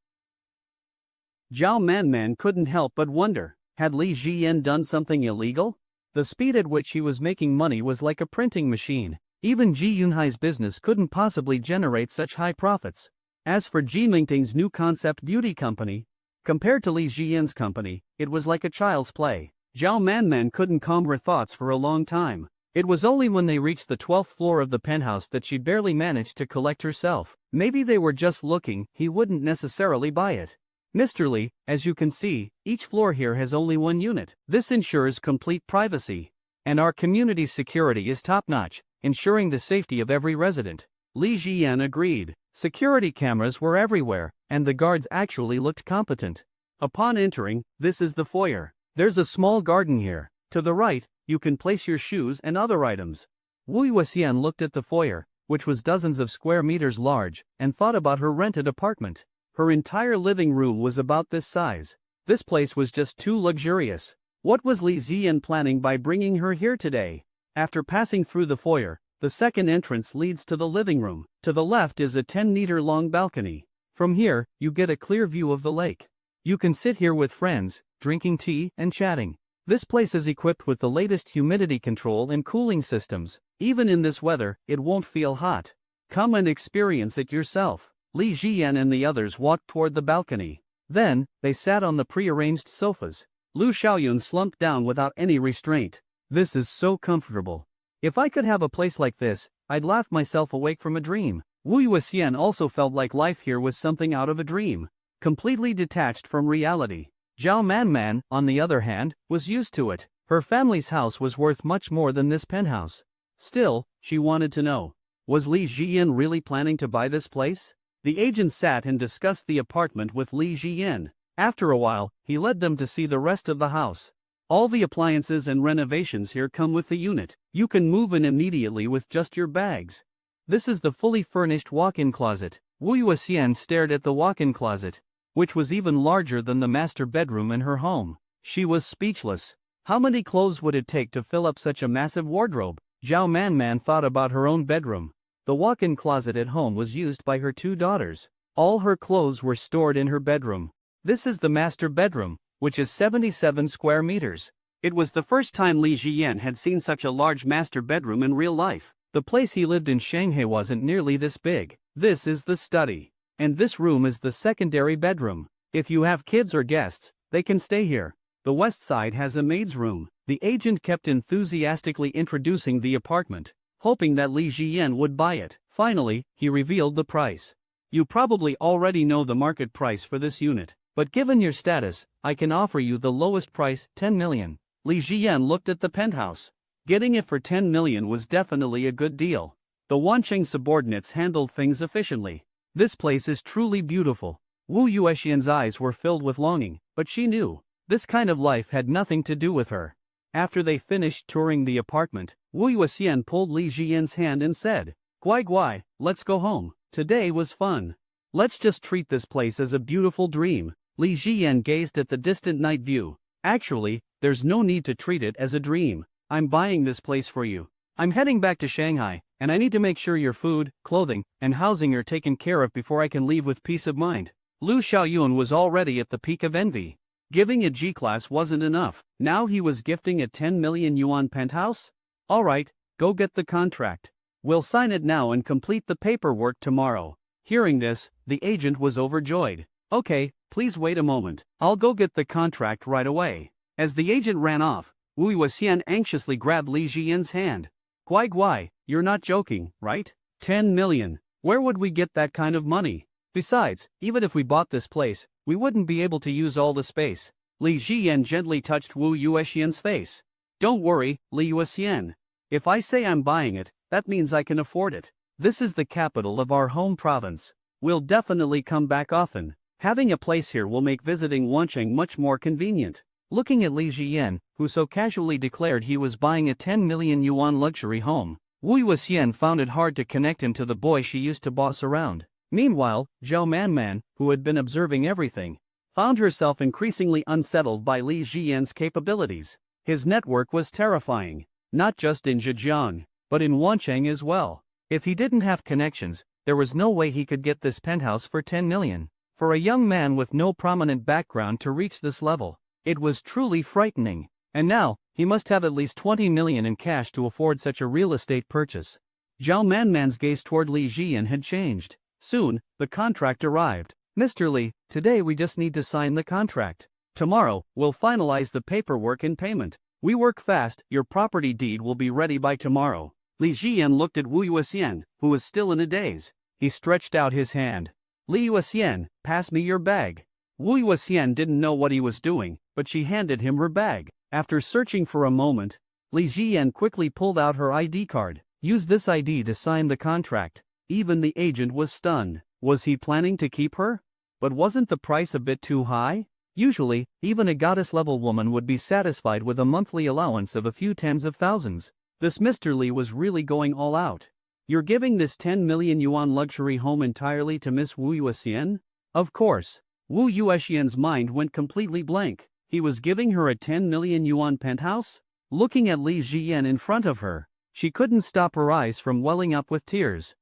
B: Zhao Manman couldn't help but wonder, had Li Jiyan done something illegal? The speed at which he was making money was like a printing machine. Even Ji Yunhai's business couldn't possibly generate such high profits. As for Ji Mingting's new concept beauty company, compared to Li Jiyan's company, it was like a child's play. Zhao Manman couldn't calm her thoughts for a long time. It was only when they reached the 12th floor of the penthouse that she barely managed to collect herself. Maybe they were just looking, he wouldn't necessarily buy it. "Mr. Li, as you can see, each floor here has only one unit. This ensures complete privacy. And our community's security is top-notch, ensuring the safety of every resident." Li Jiyan agreed. Security cameras were everywhere, and the guards actually looked competent. Upon entering, "This is the foyer. There's a small garden here. To the right, you can place your shoes and other items." Wu Yuxian looked at the foyer, which was dozens of square meters large, and thought about her rented apartment. Her entire living room was about this size. This place was just too luxurious. What was Li Jiyan planning by bringing her here today? After passing through the foyer, the second entrance leads to the living room. To the left is a 10-meter-long balcony. From here, you get a clear view of the lake. You can sit here with friends, drinking tea and chatting. This place is equipped with the latest humidity control and cooling systems. Even in this weather, it won't feel hot. Come and experience it yourself. Li Jiyan and the others walked toward the balcony. Then, they sat on the pre-arranged sofas. Lu Xiaoyun slumped down without any restraint. "This is so comfortable. If I could have a place like this, I'd laugh myself awake from a dream." Wu Yuxian also felt like life here was something out of a dream, completely detached from reality. Zhao Manman, on the other hand, was used to it. Her family's house was worth much more than this penthouse. Still, she wanted to know, was Li Jiyan really planning to buy this place? The agent sat and discussed the apartment with Li Jiyan. After a while, he led them to see the rest of the house. "All the appliances and renovations here come with the unit. You can move in immediately with just your bags. This is the fully furnished walk-in closet." Wu Yuxian stared at the walk-in closet, which was even larger than the master bedroom in her home. She was speechless. How many clothes would it take to fill up such a massive wardrobe? Zhao Manman thought about her own bedroom. The walk-in closet at home was used by her two daughters. All her clothes were stored in her bedroom. This is the master bedroom, which is 77 square meters. It was the first time Li Jiyan had seen such a large master bedroom in real life. The place he lived in Shanghai wasn't nearly this big. This is the study. And this room is the secondary bedroom. If you have kids or guests, they can stay here. The west side has a maid's room. The agent kept enthusiastically introducing the apartment, hoping that Li Jiyan would buy it. Finally, he revealed the price. "You probably already know the market price for this unit, but given your status, I can offer you the lowest price, 10 million. Li Jiyan looked at the penthouse. Getting it for 10 million was definitely a good deal. The Wancheng subordinates handled things efficiently. This place is truly beautiful. Wu Yuxian's eyes were filled with longing, but she knew this kind of life had nothing to do with her. After they finished touring the apartment, Wu Yuxian pulled Li Jiyan's hand and said, Guai, let's go home. Today was fun. Let's just treat this place as a beautiful dream. Li Jiyan gazed at the distant night view. Actually, there's no need to treat it as a dream. I'm buying this place for you. I'm heading back to Shanghai, and I need to make sure your food, clothing, and housing are taken care of before I can leave with peace of mind. Lu Xiaoyun was already at the peak of envy. Giving a G-class wasn't enough. Now he was gifting a 10 million yuan penthouse? Alright, go get the contract. We'll sign it now and complete the paperwork tomorrow. Hearing this, the agent was overjoyed. Okay, please wait a moment. I'll go get the contract right away. As the agent ran off, Wu Yuxian anxiously grabbed Li Jiyan's hand. Guai, you're not joking, right? 10 million. Where would we get that kind of money? Besides, even if we bought this place, we wouldn't be able to use all the space. Li Jiyan gently touched Wu Yuxian's face. Don't worry, Li Yuxian. If I say I'm buying it, that means I can afford it. This is the capital of our home province. We'll definitely come back often. Having a place here will make visiting Wancheng much more convenient. Looking at Li Jiyan, who so casually declared he was buying a 10 million yuan luxury home, Wu Yuxian found it hard to connect him to the boy she used to boss around. Meanwhile, Zhao Manman, who had been observing everything, found herself increasingly unsettled by Li Jiyan's capabilities. His network was terrifying, not just in Zhejiang, but in Wancheng as well. If he didn't have connections, there was no way he could get this penthouse for 10 million. For a young man with no prominent background to reach this level, it was truly frightening. And now, he must have at least 20 million in cash to afford such a real estate purchase. Zhao Manman's gaze toward Li Jiyan had changed. Soon, the contract arrived. Mr. Li, today we just need to sign the contract. Tomorrow, we'll finalize the paperwork and payment. We work fast, your property deed will be ready by tomorrow. Li Jiyan looked at Wu Yuxian, who was still in a daze. He stretched out his hand. Li Yuxian, pass me your bag. Wu Yuxian didn't know what he was doing, but she handed him her bag. After searching for a moment, Li Jiyan quickly pulled out her ID card. Use this ID to sign the contract. Even the agent was stunned. Was he planning to keep her? But wasn't the price a bit too high? Usually, even a goddess-level woman would be satisfied with a monthly allowance of a few tens of thousands. This Mr. Li was really going all out. You're giving this 10 million yuan luxury home entirely to Miss Wu Yuxian? Of course. Wu Yuxian's mind went completely blank. He was giving her a 10 million yuan penthouse? Looking at Li Jiyan in front of her, she couldn't stop her eyes from welling up with tears.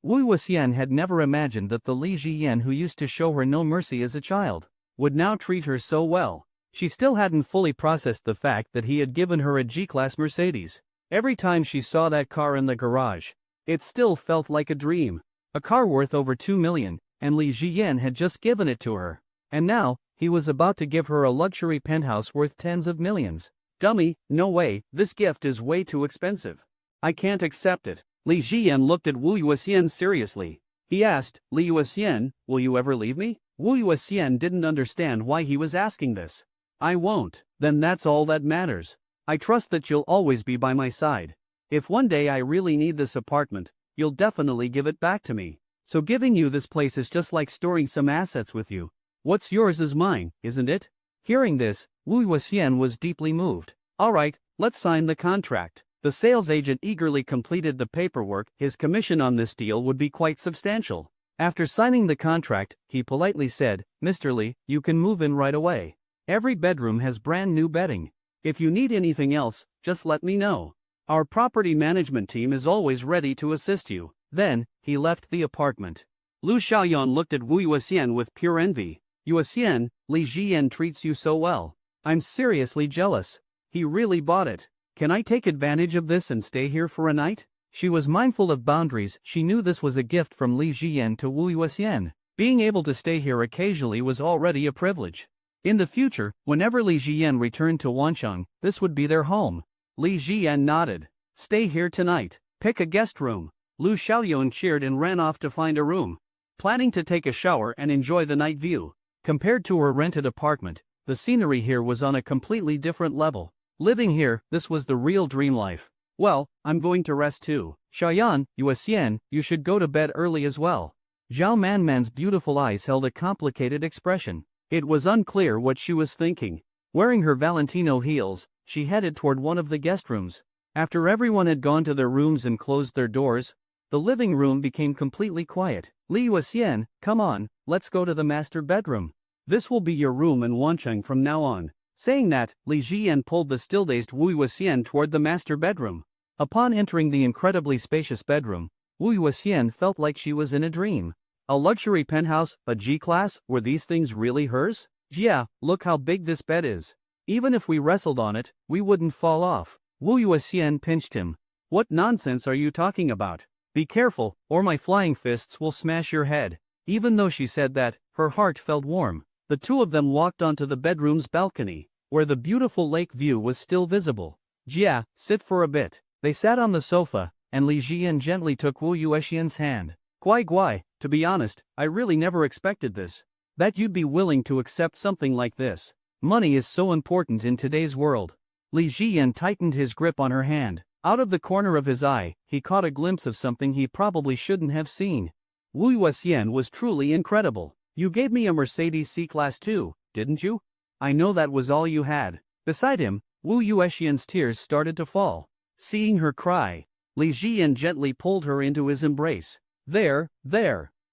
B: Wu Yuxian had never imagined that the Li Jiyan who used to show her no mercy as a child would now treat her so well. She still hadn't fully processed the fact that he had given her a G-Class Mercedes. Every time she saw that car in the garage, it still felt like a dream. A car worth over 2 million, and Li Jiyan had just given it to her. And now, he was about to give her a luxury penthouse worth tens of millions. Dummy, no way, this gift is way too expensive. I can't accept it. Li Jiyan looked at Wu Yuxian seriously. He asked, Li Yuxian, will you ever leave me? Wu Yuxian didn't understand why he was asking this. I won't. Then that's all that matters. I trust that you'll always be by my side. If one day I really need this apartment, you'll definitely give it back to me. So giving you this place is just like storing some assets with you. What's yours is mine, isn't it? Hearing this, Wu Yuxian was deeply moved. Alright, let's sign the contract. The sales agent eagerly completed the paperwork. His commission on this deal would be quite substantial. After signing the contract, he politely said, Mr. Li, you can move in right away. Every bedroom has brand new bedding. If you need anything else, just let me know. Our property management team is always ready to assist you. Then, he left the apartment. Lu Xiaoyan looked at Wu Yuxian with pure envy. Yuxian, Li Jiyan treats you so well. I'm seriously jealous. He really bought it. Can I take advantage of this and stay here for a night? She was mindful of boundaries. She knew this was a gift from Li Jiyan to Wu Yuxian. Being able to stay here occasionally was already a privilege. In the future, whenever Li Jiyan returned to Wancheng, this would be their home. Li Jiyan nodded. Stay here tonight. Pick a guest room. Lu Xiaoyan cheered and ran off to find a room, planning to take a shower and enjoy the night view. Compared to her rented apartment, the scenery here was on a completely different level. Living here, this was the real dream life. Well, I'm going to rest too. Xiaoyan, Yuxian, you should go to bed early as well. Zhao Manman's beautiful eyes held a complicated expression. It was unclear what she was thinking. Wearing her Valentino heels, she headed toward one of the guest rooms. After everyone had gone to their rooms and closed their doors, the living room became completely quiet. Li Yuxian, come on, let's go to the master bedroom. This will be your room in Wancheng from now on. Saying that, Li Jian pulled the still-dazed Wu Yuxian toward the master bedroom. Upon entering the incredibly spacious bedroom, Wu Yuxian felt like she was in a dream. A luxury penthouse, a G-class, were these things really hers? Yeah, look how big this bed is. Even if we wrestled on it, we wouldn't fall off. Wu Yuxian pinched him. What nonsense are you talking about? Be careful, or my flying fists will smash your head. Even though she said that, her heart felt warm. The two of them walked onto the bedroom's balcony, where the beautiful lake view was still visible. Jia, sit for a bit. They sat on the sofa, and Li Jian gently took Wu Yuxian's hand. Guai, to be honest, I really never expected this. That you'd be willing to accept something like this. Money is so important in today's world. Li Jian tightened his grip on her hand. Out of the corner of his eye, he caught a glimpse of something he probably shouldn't have seen. Wu Yuxian was truly incredible. You gave me a Mercedes C-Class too, didn't you? I know that was all you had. Beside him, Wu Yuxian's tears started to fall. Seeing her cry, Li Jian gently pulled her into his embrace. There.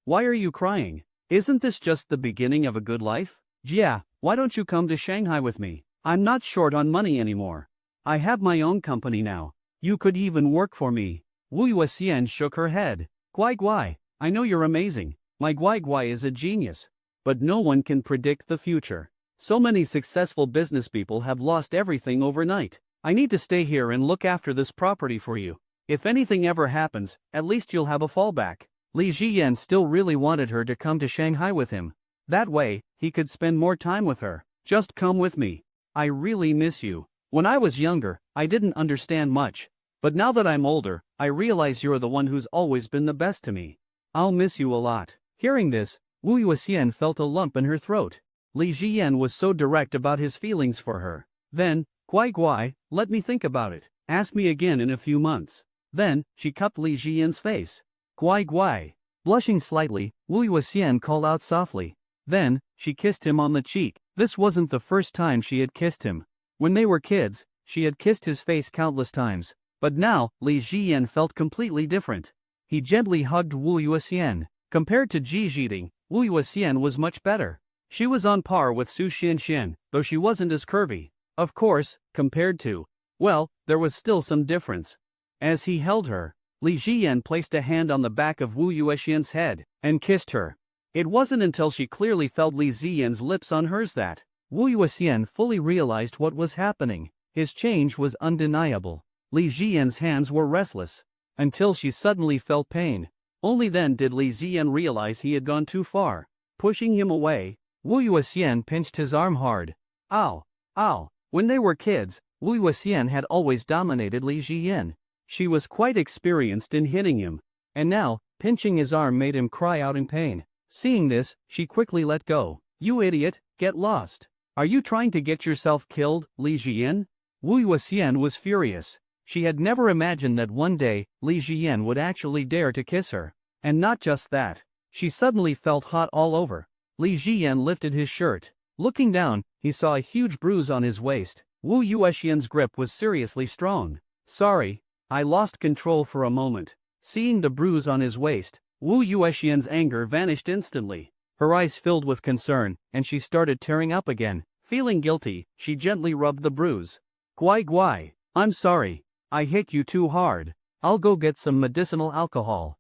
B: Why are you crying? Isn't this just the beginning of a good life? Jia, why don't you come to Shanghai with me? I'm not short on money anymore. I have my own company now. You could even work for me. Wu Yuxian shook her head. Guai, I know you're amazing. My Guai is a genius. But no one can predict the future. So many successful business people have lost everything overnight. I need to stay here and look after this property for you. If anything ever happens, at least you'll have a fallback. Li Jian still really wanted her to come to Shanghai with him. That way, he could spend more time with her. Just come with me. I really miss you. When I was younger, I didn't understand much. But now that I'm older, I realize you're the one who's always been the best to me. I'll miss you a lot. Hearing this, Wu Yuxian felt a lump in her throat. Li Jian was so direct about his feelings for her. Then, Guai, let me think about it. Ask me again in a few months. Then, she cupped Li Jian's face. Guai. Blushing slightly, Wu Yuxian called out softly. Then, she kissed him on the cheek. This wasn't the first time she had kissed him. When they were kids, she had kissed his face countless times. But now, Li Jian felt completely different. He gently hugged Wu Yuxian. Compared to Ji Jiding, Wu Yuxian was much better. She was on par with Su Xianxian, though she wasn't as curvy. Of course, compared to, well, there was still some difference. As he held her, Li Jian placed a hand on the back of Wu Yuxian's head and kissed her. It wasn't until she clearly felt Li Jian's lips on hers that Wu Yuxian fully realized what was happening. His change was undeniable. Li Jian's hands were restless until she suddenly felt pain. Only then did Li Jian realize he had gone too far. Pushing him away, Wu Yuxian pinched his arm hard. Ow. When they were kids, Wu Yuxian had always dominated Li Jian. She was quite experienced in hitting him, and now, pinching his arm made him cry out in pain. Seeing this, she quickly let go. You idiot, get lost. Are you trying to get yourself killed, Li Jian? Wu Yuxian was furious. She had never imagined that one day, Li Jian would actually dare to kiss her. And not just that. She suddenly felt hot all over. Li Jian lifted his shirt. Looking down, he saw a huge bruise on his waist. Wu Yuxian's grip was seriously strong. Sorry, I lost control for a moment. Seeing the bruise on his waist, Wu Yuxian's anger vanished instantly. Her eyes filled with concern, and she started tearing up again. Feeling guilty, she gently rubbed the bruise. Guai, I'm sorry. I hit you too hard. I'll go get some medicinal alcohol.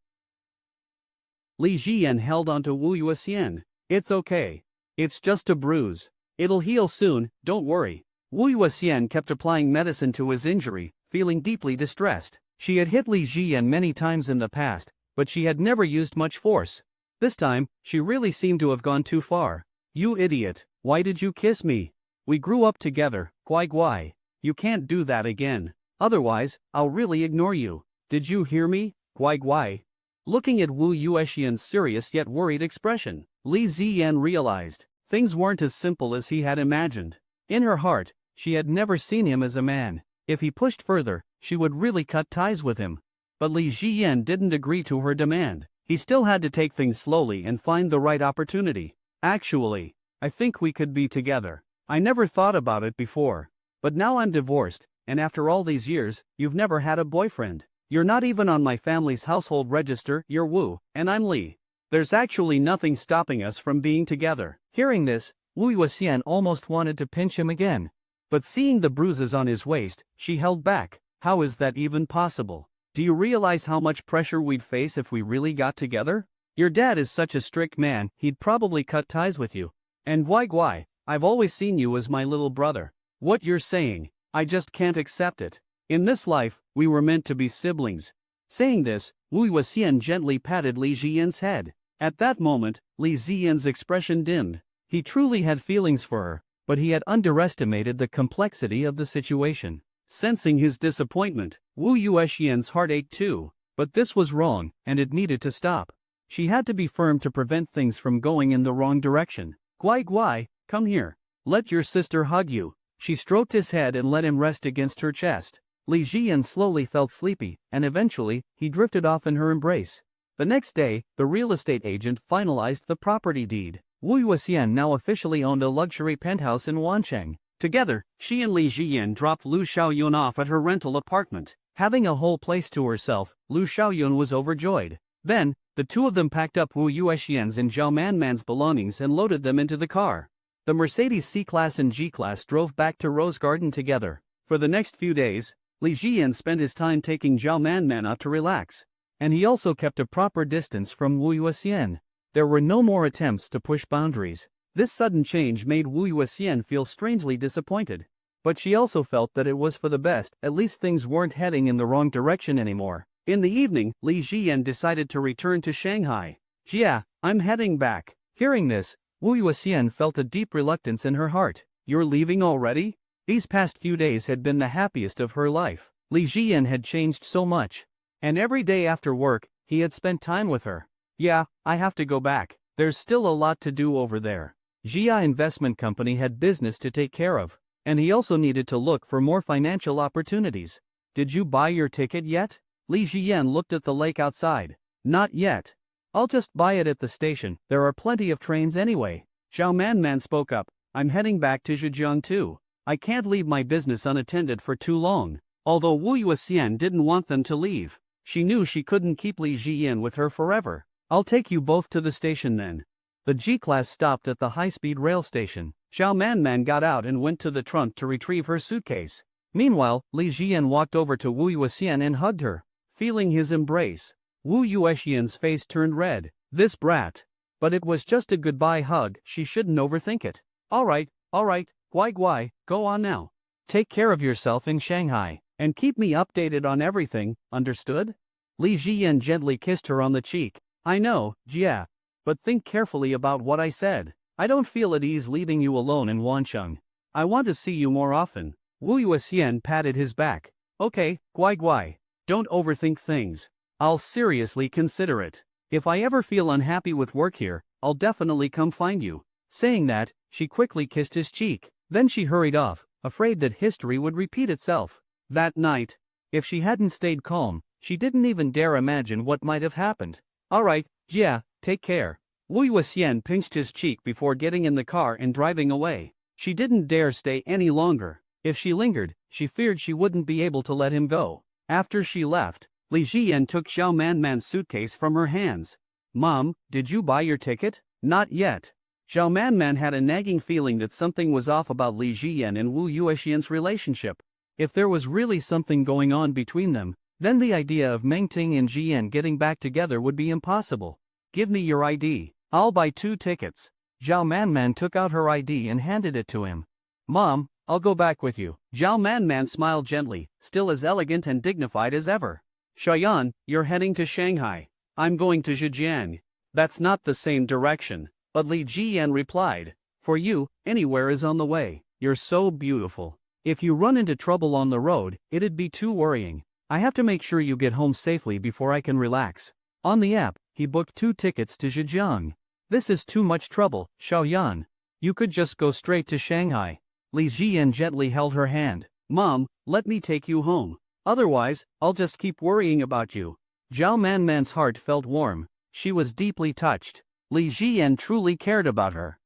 B: Li Jian held onto Wu Yuxian. It's okay. It's just a bruise. It'll heal soon, don't worry. Wu Yuxian kept applying medicine to his injury, feeling deeply distressed. She had hit Li Jian many times in the past, but she had never used much force. This time, she really seemed to have gone too far. You idiot, why did you kiss me? We grew up together, Guai. You can't do that again. Otherwise, I'll really ignore you. Did you hear me, Guai? Looking at Wu Yuxian's serious yet worried expression, Li Jian realized things weren't as simple as he had imagined. In her heart, she had never seen him as a man. If he pushed further, she would really cut ties with him. But Li Jian didn't agree to her demand. He still had to take things slowly and find the right opportunity. Actually, I think we could be together. I never thought about it before. But now I'm divorced, and after all these years, you've never had a boyfriend. You're not even on my family's household register, you're Wu, and I'm Li. There's actually nothing stopping us from being together." Hearing this, Wu Yuxian almost wanted to pinch him again. But seeing the bruises on his waist, she held back. How is that even possible? Do you realize how much pressure we'd face if we really got together? Your dad is such a strict man, he'd probably cut ties with you. And why, I've always seen you as my little brother. What you're saying, I just can't accept it. In this life, we were meant to be siblings. Saying this, Wu Yuxian gently patted Li Ziyan's head. At that moment, Li Ziyan's expression dimmed. He truly had feelings for her, but he had underestimated the complexity of the situation. Sensing his disappointment, Wu Yuxian's heart ached too. But this was wrong, and it needed to stop. She had to be firm to prevent things from going in the wrong direction. Guai, come here. Let your sister hug you. She stroked his head and let him rest against her chest. Li Ziyan slowly felt sleepy, and eventually, he drifted off in her embrace. The next day, the real estate agent finalized the property deed. Wu Yuxian now officially owned a luxury penthouse in Wancheng. Together, she and Li Ziyan dropped Lu Xiaoyun off at her rental apartment. Having a whole place to herself, Lu Xiaoyun was overjoyed. Then, the two of them packed up Wu Yuxian's and Zhao Manman's belongings and loaded them into the car. The Mercedes C-Class and G-Class drove back to Rose Garden together. For the next few days, Li Ziyan spent his time taking Zhao Manman out to relax. And he also kept a proper distance from Wu Yuxian. There were no more attempts to push boundaries. This sudden change made Wu Yuxian feel strangely disappointed. But she also felt that it was for the best, at least things weren't heading in the wrong direction anymore. In the evening, Li Ziyan decided to return to Shanghai. "Yeah, I'm heading back." Hearing this, Wu Yuxian felt a deep reluctance in her heart. "You're leaving already?" These past few days had been the happiest of her life. Li Ziyan had changed so much. And every day after work, he had spent time with her. "Yeah, I have to go back. There's still a lot to do over there." Jia Investment Company had business to take care of. And he also needed to look for more financial opportunities. "Did you buy your ticket yet?" Li Ziyan looked at the lake outside. "Not yet. I'll just buy it at the station, there are plenty of trains anyway." Zhao Manman spoke up. "I'm heading back to Zhejiang too. I can't leave my business unattended for too long." Although Wu Yuxian didn't want them to leave, she knew she couldn't keep Li Ziyan with her forever. "I'll take you both to the station then." The G-Class stopped at the high-speed rail station. Zhao Manman got out and went to the trunk to retrieve her suitcase. Meanwhile, Li Ziyan walked over to Wu Yuxian and hugged her. Feeling his embrace, Wu Yuxian's face turned red. This brat. But it was just a goodbye hug, she shouldn't overthink it. Alright, Guai, go on now. Take care of yourself in Shanghai, and keep me updated on everything, understood? Li Ziyan gently kissed her on the cheek. "I know, Jia. But think carefully about what I said. I don't feel at ease leaving you alone in Wancheng. I want to see you more often." Wu Yuxian patted his back. "Okay, Guai. Don't overthink things. I'll seriously consider it. If I ever feel unhappy with work here, I'll definitely come find you." Saying that, she quickly kissed his cheek. Then she hurried off, afraid that history would repeat itself. That night, if she hadn't stayed calm, she didn't even dare imagine what might have happened. "Alright, Jia, take care." Wu Yuxian pinched his cheek before getting in the car and driving away. She didn't dare stay any longer. If she lingered, she feared she wouldn't be able to let him go. After she left, Li Ziyan took Zhao Manman's suitcase from her hands. "Mom, did you buy your ticket?" "Not yet." Zhao Manman had a nagging feeling that something was off about Li Ziyan and Wu Yuxian's relationship. If there was really something going on between them, then the idea of Mengting and Jian getting back together would be impossible. "Give me your ID. I'll buy 2 tickets." Zhao Manman took out her ID and handed it to him. "Mom, I'll go back with you." Zhao Manman smiled gently, still as elegant and dignified as ever. "Shayan, you're heading to Shanghai. I'm going to Zhejiang." "That's not the same direction." But Li Jian replied, "For you, anywhere is on the way. You're so beautiful. If you run into trouble on the road, it'd be too worrying. I have to make sure you get home safely before I can relax." On the app, he booked 2 tickets to Zhejiang. "This is too much trouble, Xiaoyan. You could just go straight to Shanghai." Li Ziyan gently held her hand. "Mom, let me take you home. Otherwise, I'll just keep worrying about you." Zhao Manman's heart felt warm. She was deeply touched. Li Ziyan truly cared about her.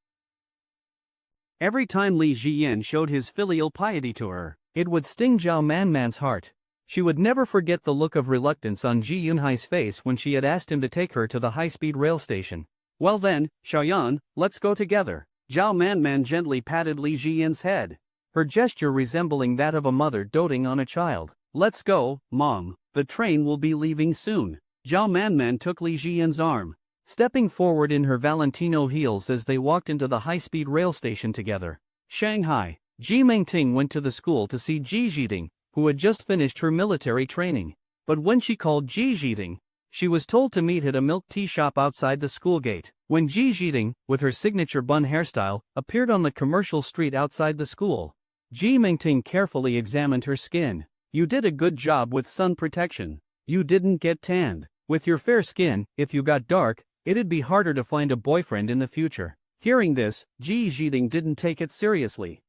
B: Every time Li Ziyan showed his filial piety to her, It would sting Zhao Manman's heart. She would never forget the look of reluctance on Ji Yunhai's face when she had asked him to take her to the high-speed rail station. Well then, Xiaoyan, let's go together. Zhao Manman gently patted Li Jiyan's head, her gesture resembling that of a mother doting on a child. Let's go, Mom. The train will be leaving soon. Zhao Manman took Li Jiyan's arm, stepping forward in her Valentino heels as they walked into the high-speed rail station together. Shanghai. Ji Mengting went to the school to see Ji Zhiding, who had just finished her military training. But when she called Ji Zhiding, she was told to meet at a milk tea shop outside the school gate. When Ji Zhiding, with her signature bun hairstyle, appeared on the commercial street outside the school, Ji Mengting carefully examined her skin. You did a good job with sun protection. You didn't get tanned. With your fair skin, if you got dark, it'd be harder to find a boyfriend in the future. Hearing this, Ji Zhiding didn't take it seriously.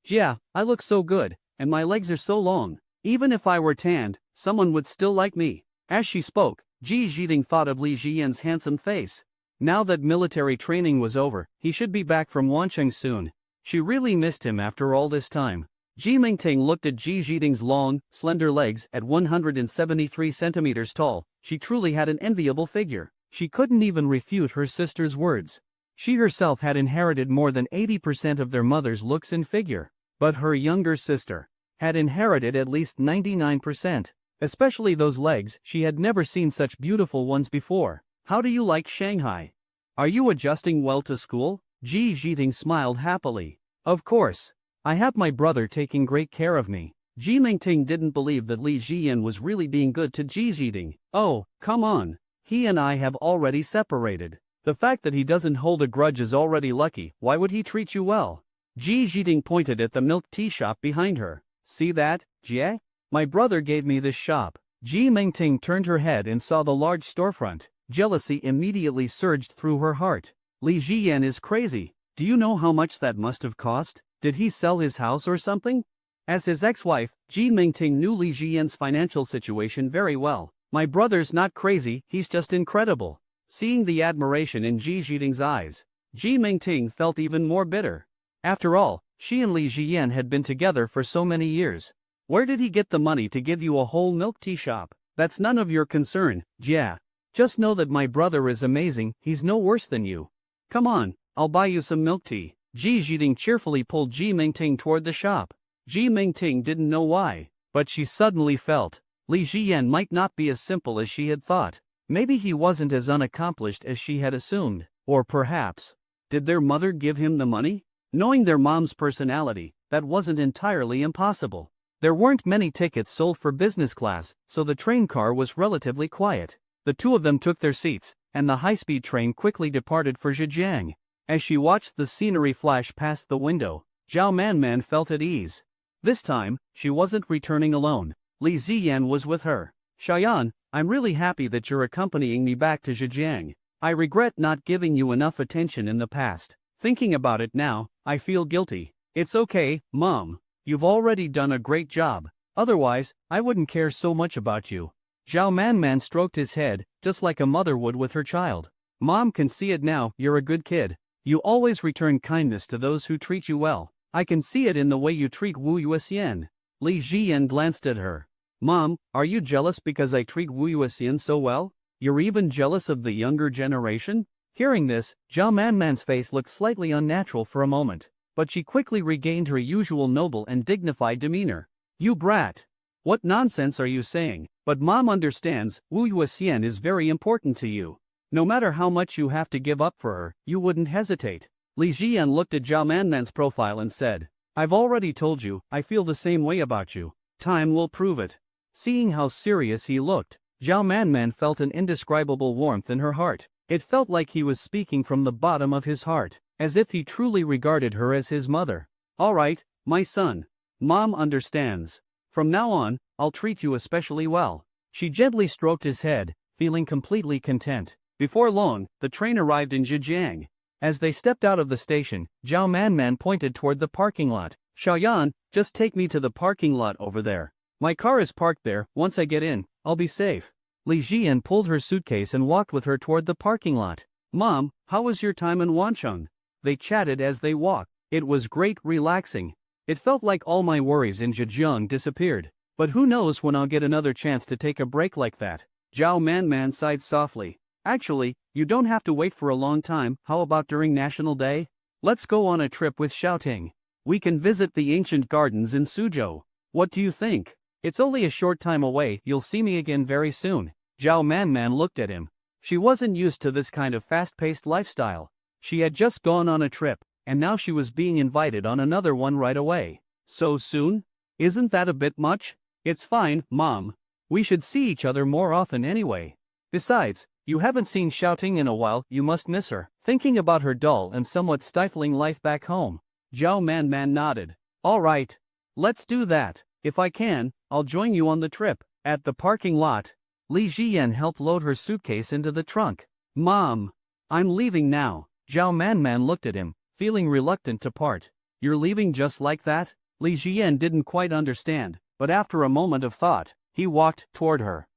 B: Yeah, I look so good, and my legs are so long. Even if I were tanned, someone would still like me. As she spoke, Ji Zhiding thought of Li Jiyan's handsome face. Now that military training was over, he should be back from Wancheng soon. She really missed him after all this time. Ji Mingting looked at Ji Zhiding's long, slender legs. At 173 centimeters tall, she truly had an enviable figure. She couldn't even refute her sister's words. She herself had inherited more than 80% of their mother's looks and figure. But her younger sister had inherited at least 99%. Especially those legs. She had never seen such beautiful ones before. How do you like Shanghai? Are you adjusting well to school? Ji Zhiding smiled happily. Of course. I have my brother taking great care of me. Ji Mingting didn't believe that Li Jiyan was really being good to Ji Zhiding. Oh, come on. He and I have already separated. The fact that he doesn't hold a grudge is already lucky. Why would he treat you well? Ji Zhiding pointed at the milk tea shop behind her. See that, Jie? My brother gave me this shop. Ji Mingting turned her head and saw the large storefront. Jealousy immediately surged through her heart. Li Jiyan is crazy. Do you know how much that must have cost? Did he sell his house or something? As his ex-wife, Ji Mingting knew Li Jiyan's financial situation very well. My brother's not crazy, he's just incredible. Seeing the admiration in Ji Zhiding's eyes, Ji Mingting felt even more bitter. After all, she and Li Jiyan had been together for so many years. Where did he get the money to give you a whole milk tea shop? That's none of your concern, Jia. Just know that my brother is amazing, he's no worse than you. Come on, I'll buy you some milk tea. Ji Zhiding cheerfully pulled Ji Mingting toward the shop. Ji Mingting didn't know why, but she suddenly felt Li Jiyan might not be as simple as she had thought. Maybe he wasn't as unaccomplished as she had assumed. Or perhaps, did their mother give him the money? Knowing their mom's personality, that wasn't entirely impossible. There weren't many tickets sold for business class, so the train car was relatively quiet. The two of them took their seats, and the high-speed train quickly departed for Zhejiang. As she watched the scenery flash past the window, Zhao Manman felt at ease. This time, she wasn't returning alone. Li Ziyan was with her. Xiaoyan, I'm really happy that you're accompanying me back to Zhejiang. I regret not giving you enough attention in the past. Thinking about it now, I feel guilty. It's okay, Mom. You've already done a great job. Otherwise, I wouldn't care so much about you. Zhao Manman stroked his head, just like a mother would with her child. Mom can see it now, you're a good kid. You always return kindness to those who treat you well. I can see it in the way you treat Wu Yuxian. Li Jiyan glanced at her. Mom, are you jealous because I treat Wu Yuxian so well? You're even jealous of the younger generation? Hearing this, Zhao Manman's face looked slightly unnatural for a moment, but she quickly regained her usual noble and dignified demeanor. You brat! What nonsense are you saying? But Mom understands, Wu Yuxian is very important to you. No matter how much you have to give up for her, you wouldn't hesitate. Li Jiyan looked at Zhao Manman's profile and said, I've already told you, I feel the same way about you. Time will prove it. Seeing how serious he looked, Zhao Manman felt an indescribable warmth in her heart. It felt like he was speaking from the bottom of his heart, as if he truly regarded her as his mother. All right, my son. Mom understands. From now on, I'll treat you especially well. She gently stroked his head, feeling completely content. Before long, the train arrived in Zhejiang. As they stepped out of the station, Zhao Manman pointed toward the parking lot. Xiaoyan, just take me to the parking lot over there. My car is parked there. Once I get in, I'll be safe. Li Jiyan pulled her suitcase and walked with her toward the parking lot. Mom, how was your time in Wancheng? They chatted as they walked. It was great, relaxing. It felt like all my worries in Zhejiang disappeared. But who knows when I'll get another chance to take a break like that. Zhao Man sighed softly. Actually, you don't have to wait for a long time. How about during National Day? Let's go on a trip with Xiaoting. We can visit the ancient gardens in Suzhou. What do you think? It's only a short time away. You'll see me again very soon. Zhao Man looked at him. She wasn't used to this kind of fast-paced lifestyle. She had just gone on a trip, and now she was being invited on another one right away. So soon? Isn't that a bit much? It's fine, Mom. We should see each other more often anyway. Besides, you haven't seen Xiaoting in a while. You must miss her. Thinking about her dull and somewhat stifling life back home, Zhao Man nodded. All right. Let's do that. If I can, I'll join you on the trip. At the parking lot, Li Jian helped load her suitcase into the trunk. Mom, I'm leaving now. Zhao Man looked at him, feeling reluctant to part. You're leaving just like that? Li Jian didn't quite understand, but after a moment of thought, he walked toward her.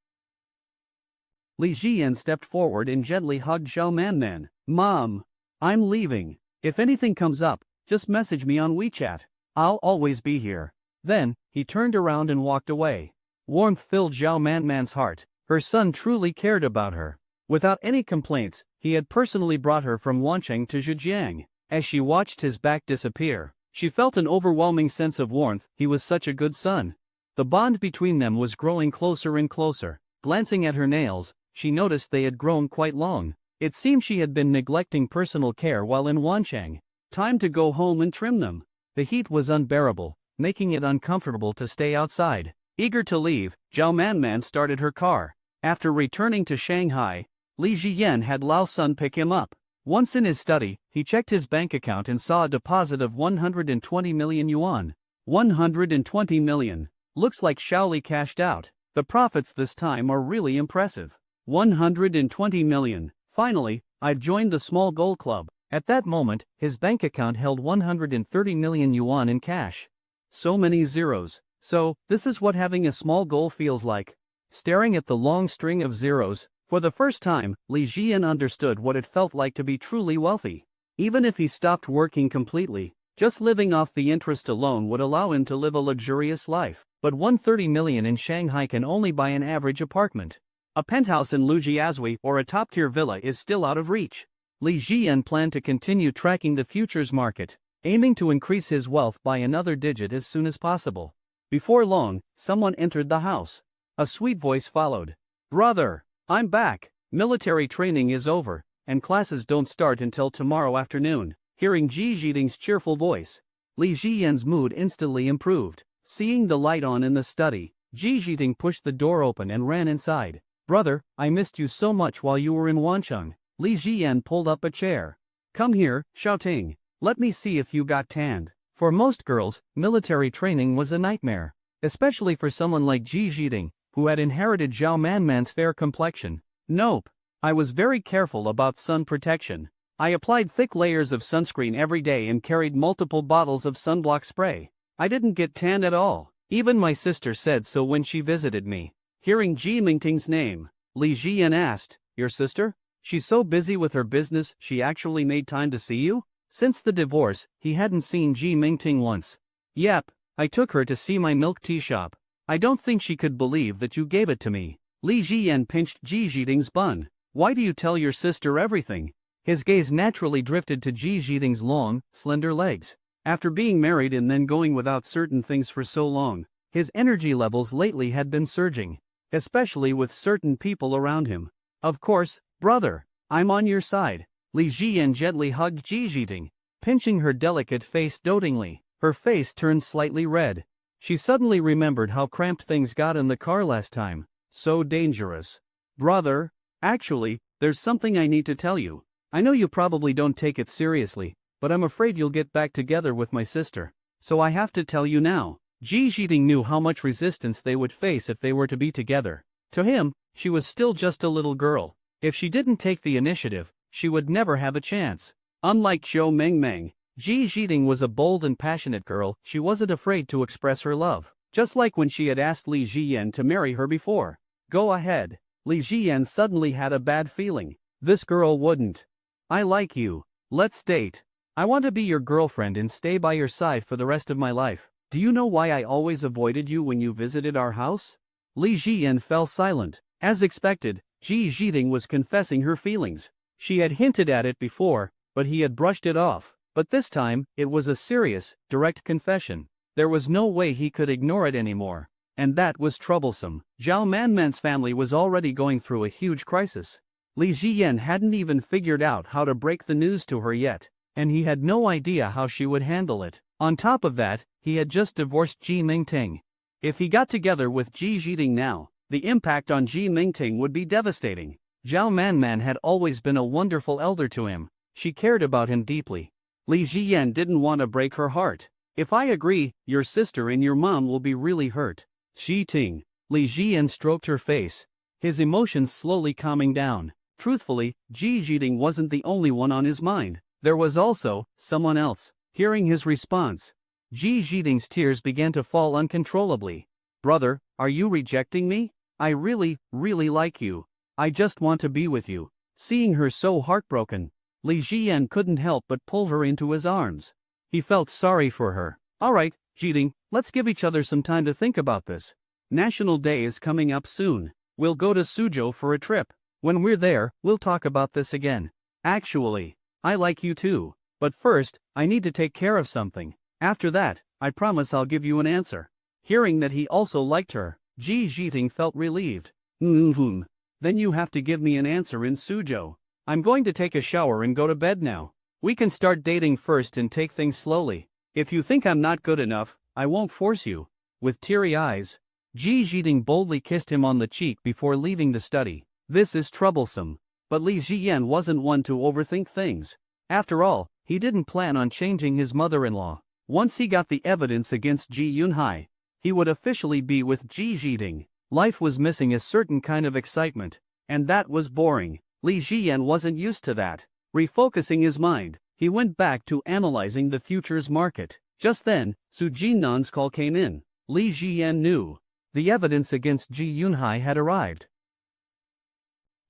B: Li Jian stepped forward and gently hugged Zhao Man. Mom, I'm leaving. If anything comes up, just message me on WeChat. I'll always be here. Then, he turned around and walked away. Warmth filled Zhao Man's heart. Her son truly cared about her. Without any complaints, he had personally brought her from Wancheng to Zhejiang. As she watched his back disappear, she felt an overwhelming sense of warmth. He was such a good son. The bond between them was growing closer and closer. Glancing at her nails, she noticed they had grown quite long. It seemed she had been neglecting personal care while in Wancheng. Time to go home and trim them. The heat was unbearable, making it uncomfortable to stay outside. Eager to leave, Zhao Man started her car. After returning to Shanghai, Li Jian had Lao Sun pick him up. Once in his study, he checked his bank account and saw a deposit of 120 million yuan. 120 million. Looks like Shaoli cashed out. The profits this time are really impressive. 120 million. Finally, I've joined the small goal club. At that moment, his bank account held 130 million yuan in cash. So many zeros. So, this is what having a small goal feels like. Staring at the long string of zeros, for the first time, Li Jian understood what it felt like to be truly wealthy. Even if he stopped working completely, just living off the interest alone would allow him to live a luxurious life. But 130 million in Shanghai can only buy an average apartment. A penthouse in Lujiazui or a top-tier villa is still out of reach. Li Jian planned to continue tracking the futures market, aiming to increase his wealth by another digit as soon as possible. Before long, someone entered the house. A sweet voice followed. Brother, I'm back. Military training is over, and classes don't start until tomorrow afternoon. Hearing Ji Jiting's cheerful voice, Li Jian's mood instantly improved. Seeing the light on in the study, Ji Jiting pushed the door open and ran inside. Brother, I missed you so much while you were in Wancheng. Li Jian pulled up a chair. Come here, Xiaoting. Let me see if you got tanned. For most girls, military training was a nightmare. Especially for someone like Ji Jiting, who had inherited Zhao Man's fair complexion. Nope. I was very careful about sun protection. I applied thick layers of sunscreen every day and carried multiple bottles of sunblock spray. I didn't get tanned at all. Even my sister said so when she visited me. Hearing Ji Mingting's name, Li Jian asked, Your sister? She's so busy with her business, she actually made time to see you? Since the divorce, he hadn't seen Ji Mingting once. Yep, I took her to see my milk tea shop. I don't think she could believe that you gave it to me. Li Jian pinched Ji Jiting's bun. Why do you tell your sister everything? His gaze naturally drifted to Ji Jiting's long, slender legs. After being married and then going without certain things for so long, his energy levels lately had been surging, especially with certain people around him. Of course, brother, I'm on your side. Li Jian gently hugged Ji Jiting, pinching her delicate face dotingly. Her face turned slightly red. She suddenly remembered how cramped things got in the car last time. So dangerous. Brother, actually, there's something I need to tell you. I know you probably don't take it seriously, but I'm afraid you'll get back together with my sister. So I have to tell you now. Ji Jiting knew how much resistance they would face if they were to be together. To him, she was still just a little girl. If she didn't take the initiative, she would never have a chance. Unlike Zhou Mengmeng, Ji Jiting was a bold and passionate girl. She wasn't afraid to express her love, just like when she had asked Li Jian to marry her before. Go ahead. Li Jian suddenly had a bad feeling. This girl wouldn't. I like you. Let's date. I want to be your girlfriend and stay by your side for the rest of my life. Do you know why I always avoided you when you visited our house? Li Jian fell silent. As expected, Ji Zhiting was confessing her feelings. She had hinted at it before, but he had brushed it off. But this time, it was a serious, direct confession. There was no way he could ignore it anymore. And that was troublesome. Zhao Manman's family was already going through a huge crisis. Li Ziyan hadn't even figured out how to break the news to her yet, and he had no idea how she would handle it. On top of that, he had just divorced Ji Mingting. If he got together with Ji Zhiting now, the impact on Ji Mingting would be devastating. Zhao Manman had always been a wonderful elder to him. She cared about him deeply. Li Ziyan didn't want to break her heart. If I agree, your sister and your mom will be really hurt. Xi Ting. Li Ziyan stroked her face, his emotions slowly calming down. Truthfully, Ji Zhiting wasn't the only one on his mind. There was also someone else. Hearing his response, Ji Zhiting's tears began to fall uncontrollably. Brother, are you rejecting me? I really like you. I just want to be with you. Seeing her so heartbroken, Li Jian couldn't help but pull her into his arms. He felt sorry for her. Alright, Zhiting, let's give each other some time to think about this. National Day is coming up soon. We'll go to Suzhou for a trip. When we're there, we'll talk about this again. Actually, I like you too. But first, I need to take care of something. After that, I promise I'll give you an answer. Hearing that he also liked her, Ji Zhiting felt relieved. Then you have to give me an answer in Suzhou. I'm going to take a shower and go to bed now. We can start dating first and take things slowly. If you think I'm not good enough, I won't force you. With teary eyes, Ji Zhiting boldly kissed him on the cheek before leaving the study. This is troublesome. But Li Ziyan wasn't one to overthink things. After all, he didn't plan on changing his mother-in-law. Once he got the evidence against Ji Yunhai, he would officially be with Ji Zhiting. Life was missing a certain kind of excitement, and that was boring. Li Ziyan wasn't used to that. Refocusing his mind, he went back to analyzing the futures market. Just then, Su Jinnan's call came in. Li Ziyan knew the evidence against Ji Yunhai had arrived.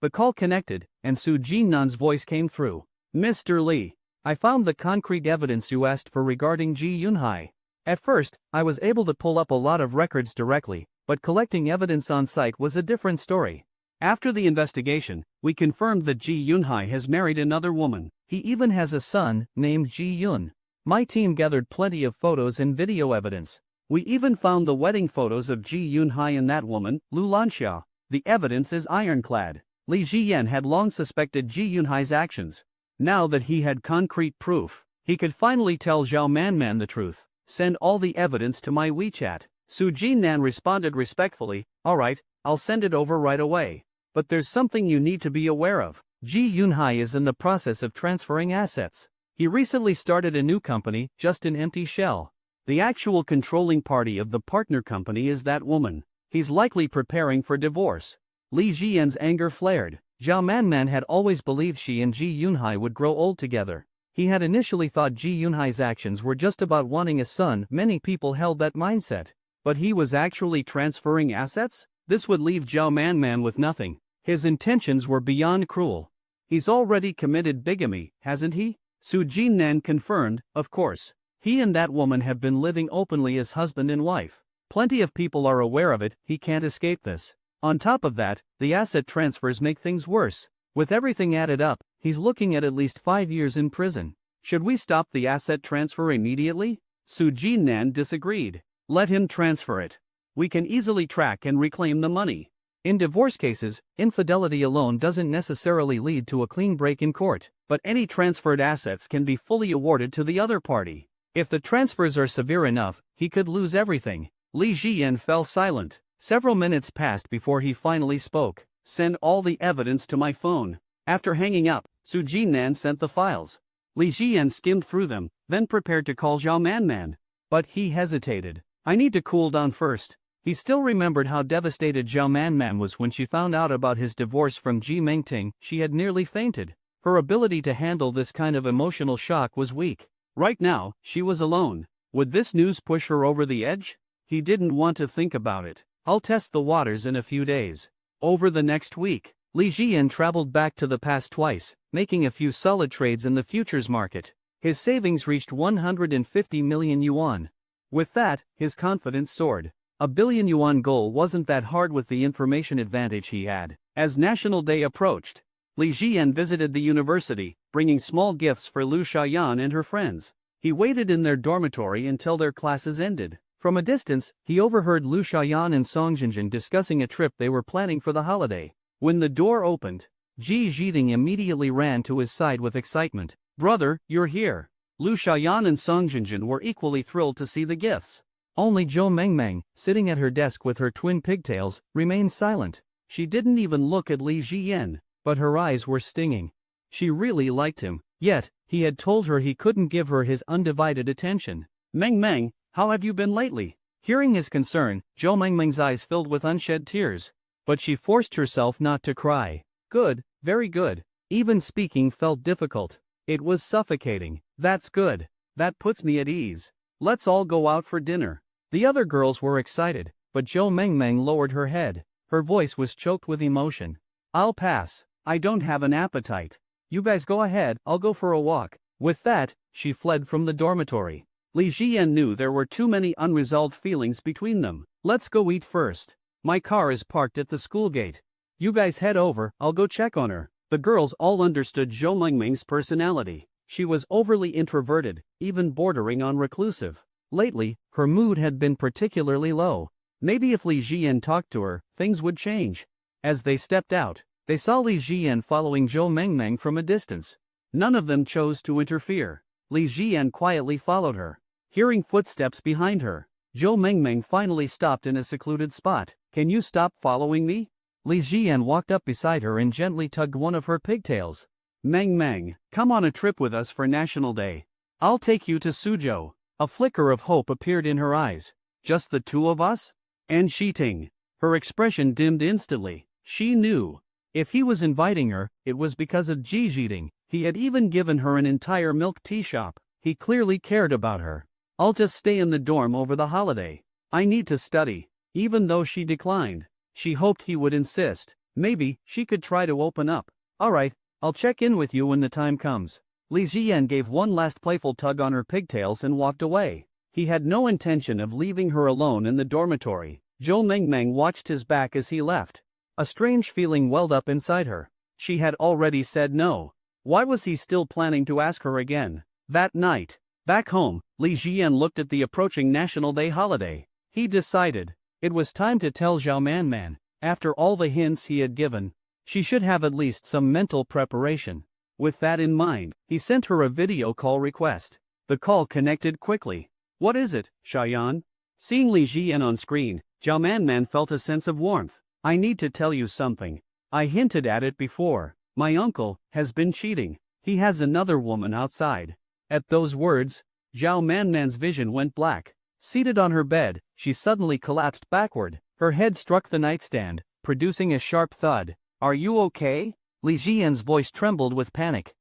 B: The call connected, and Su Jinnan's voice came through. Mr. Li, I found the concrete evidence you asked for regarding Ji Yunhai. At first, I was able to pull up a lot of records directly, but collecting evidence on site was a different story. After the investigation, we confirmed that Ji Yunhai has married another woman. He even has a son, named Ji Yun. My team gathered plenty of photos and video evidence. We even found the wedding photos of Ji Yunhai and that woman, Lu Lanxia. The evidence is ironclad. Li Ziyan had long suspected Ji Yunhai's actions. Now that he had concrete proof, he could finally tell Zhao Manman the truth. Send all the evidence to my WeChat. Su Jinnan responded respectfully, alright, I'll send it over right away. But there's something you need to be aware of. Ji Yunhai is in the process of transferring assets. He recently started a new company, just an empty shell. The actual controlling party of the partner company is that woman. He's likely preparing for divorce. Li Jian's anger flared. Zhao Manman had always believed she and Ji Yunhai would grow old together. He had initially thought Ji Yunhai's actions were just about wanting a son. Many people held that mindset. But he was actually transferring assets? This would leave Zhao Manman with nothing. His intentions were beyond cruel. He's already committed bigamy, hasn't he? Su Jinnan confirmed, of course. He and that woman have been living openly as husband and wife. Plenty of people are aware of it, he can't escape this. On top of that, the asset transfers make things worse. With everything added up, he's looking at least 5 years in prison. Should we stop the asset transfer immediately? Su Jinnan disagreed. Let him transfer it. We can easily track and reclaim the money. In divorce cases, infidelity alone doesn't necessarily lead to a clean break in court, but any transferred assets can be fully awarded to the other party. If the transfers are severe enough, he could lose everything. Li Jian fell silent. Several minutes passed before he finally spoke. Send all the evidence to my phone. After hanging up, Su Jinnan sent the files. Li Jian skimmed through them, then prepared to call Zhao Manman. But he hesitated. I need to cool down first. He still remembered how devastated Zhao Manman was when she found out about his divorce from Ji Mingting. She had nearly fainted. Her ability to handle this kind of emotional shock was weak. Right now, she was alone. Would this news push her over the edge? He didn't want to think about it. I'll test the waters in a few days. Over the next week, Li Jian traveled back to the past twice, making a few solid trades in the futures market. His savings reached 150 million yuan. With that, his confidence soared. A billion yuan goal wasn't that hard with the information advantage he had. As National Day approached, Li Jian visited the university, bringing small gifts for Lu Xiaoyan and her friends. He waited in their dormitory until their classes ended. From a distance, he overheard Lu Xiaoyan and Song Jinjin discussing a trip they were planning for the holiday. When the door opened, Ji Zhiting immediately ran to his side with excitement. "Brother, you're here." Lu Xiaoyan and Song Jinjin were equally thrilled to see the gifts. Only Zhou Mengmeng, sitting at her desk with her twin pigtails, remained silent. She didn't even look at Li Jian, but her eyes were stinging. She really liked him, yet he had told her he couldn't give her his undivided attention. "Mengmeng, how have you been lately?" Hearing his concern, Zhou Mengmeng's eyes filled with unshed tears. But she forced herself not to cry. "Good, very good." Even speaking felt difficult. It was suffocating. "That's good. That puts me at ease. Let's all go out for dinner." The other girls were excited, but Zhou Mengmeng lowered her head. Her voice was choked with emotion. "I'll pass. I don't have an appetite. You guys go ahead, I'll go for a walk." With that, she fled from the dormitory. Li Jian knew there were too many unresolved feelings between them. "Let's go eat first. My car is parked at the school gate. You guys head over, I'll go check on her." The girls all understood Zhou Mengmeng's personality. She was overly introverted, even bordering on reclusive. Lately, her mood had been particularly low. Maybe if Li Jian talked to her, things would change. As they stepped out, they saw Li Jian following Zhou Mengmeng from a distance. None of them chose to interfere. Li Jian quietly followed her. Hearing footsteps behind her, Zhou Mengmeng finally stopped in a secluded spot. "Can you stop following me?" Li Jian walked up beside her and gently tugged one of her pigtails. "Mengmeng, come on a trip with us for National Day. I'll take you to Suzhou." A flicker of hope appeared in her eyes. "Just the two of us?" And Shiting. Her expression dimmed instantly. She knew. If he was inviting her, it was because of Ji Zhiting. He had even given her an entire milk tea shop. He clearly cared about her. "I'll just stay in the dorm over the holiday. I need to study." Even though she declined, she hoped he would insist. Maybe she could try to open up. "All right, I'll check in with you when the time comes." Li Jian gave one last playful tug on her pigtails and walked away. He had no intention of leaving her alone in the dormitory. Zhou Mengmeng watched his back as he left. A strange feeling welled up inside her. She had already said no. Why was he still planning to ask her again? That night, back home, Li Jian looked at the approaching National Day holiday. He decided it was time to tell Zhao Manman. After all the hints he had given, she should have at least some mental preparation. With that in mind, he sent her a video call request. The call connected quickly. "What is it, Xiaoyan?" Seeing Li Jian on screen, Zhao Manman felt a sense of warmth. "I need to tell you something. I hinted at it before. My uncle has been cheating. He has another woman outside." At those words, Zhao Manman's vision went black. Seated on her bed, she suddenly collapsed backward. Her head struck the nightstand, producing a sharp thud. "Are you okay?" Li Jian's voice trembled with panic.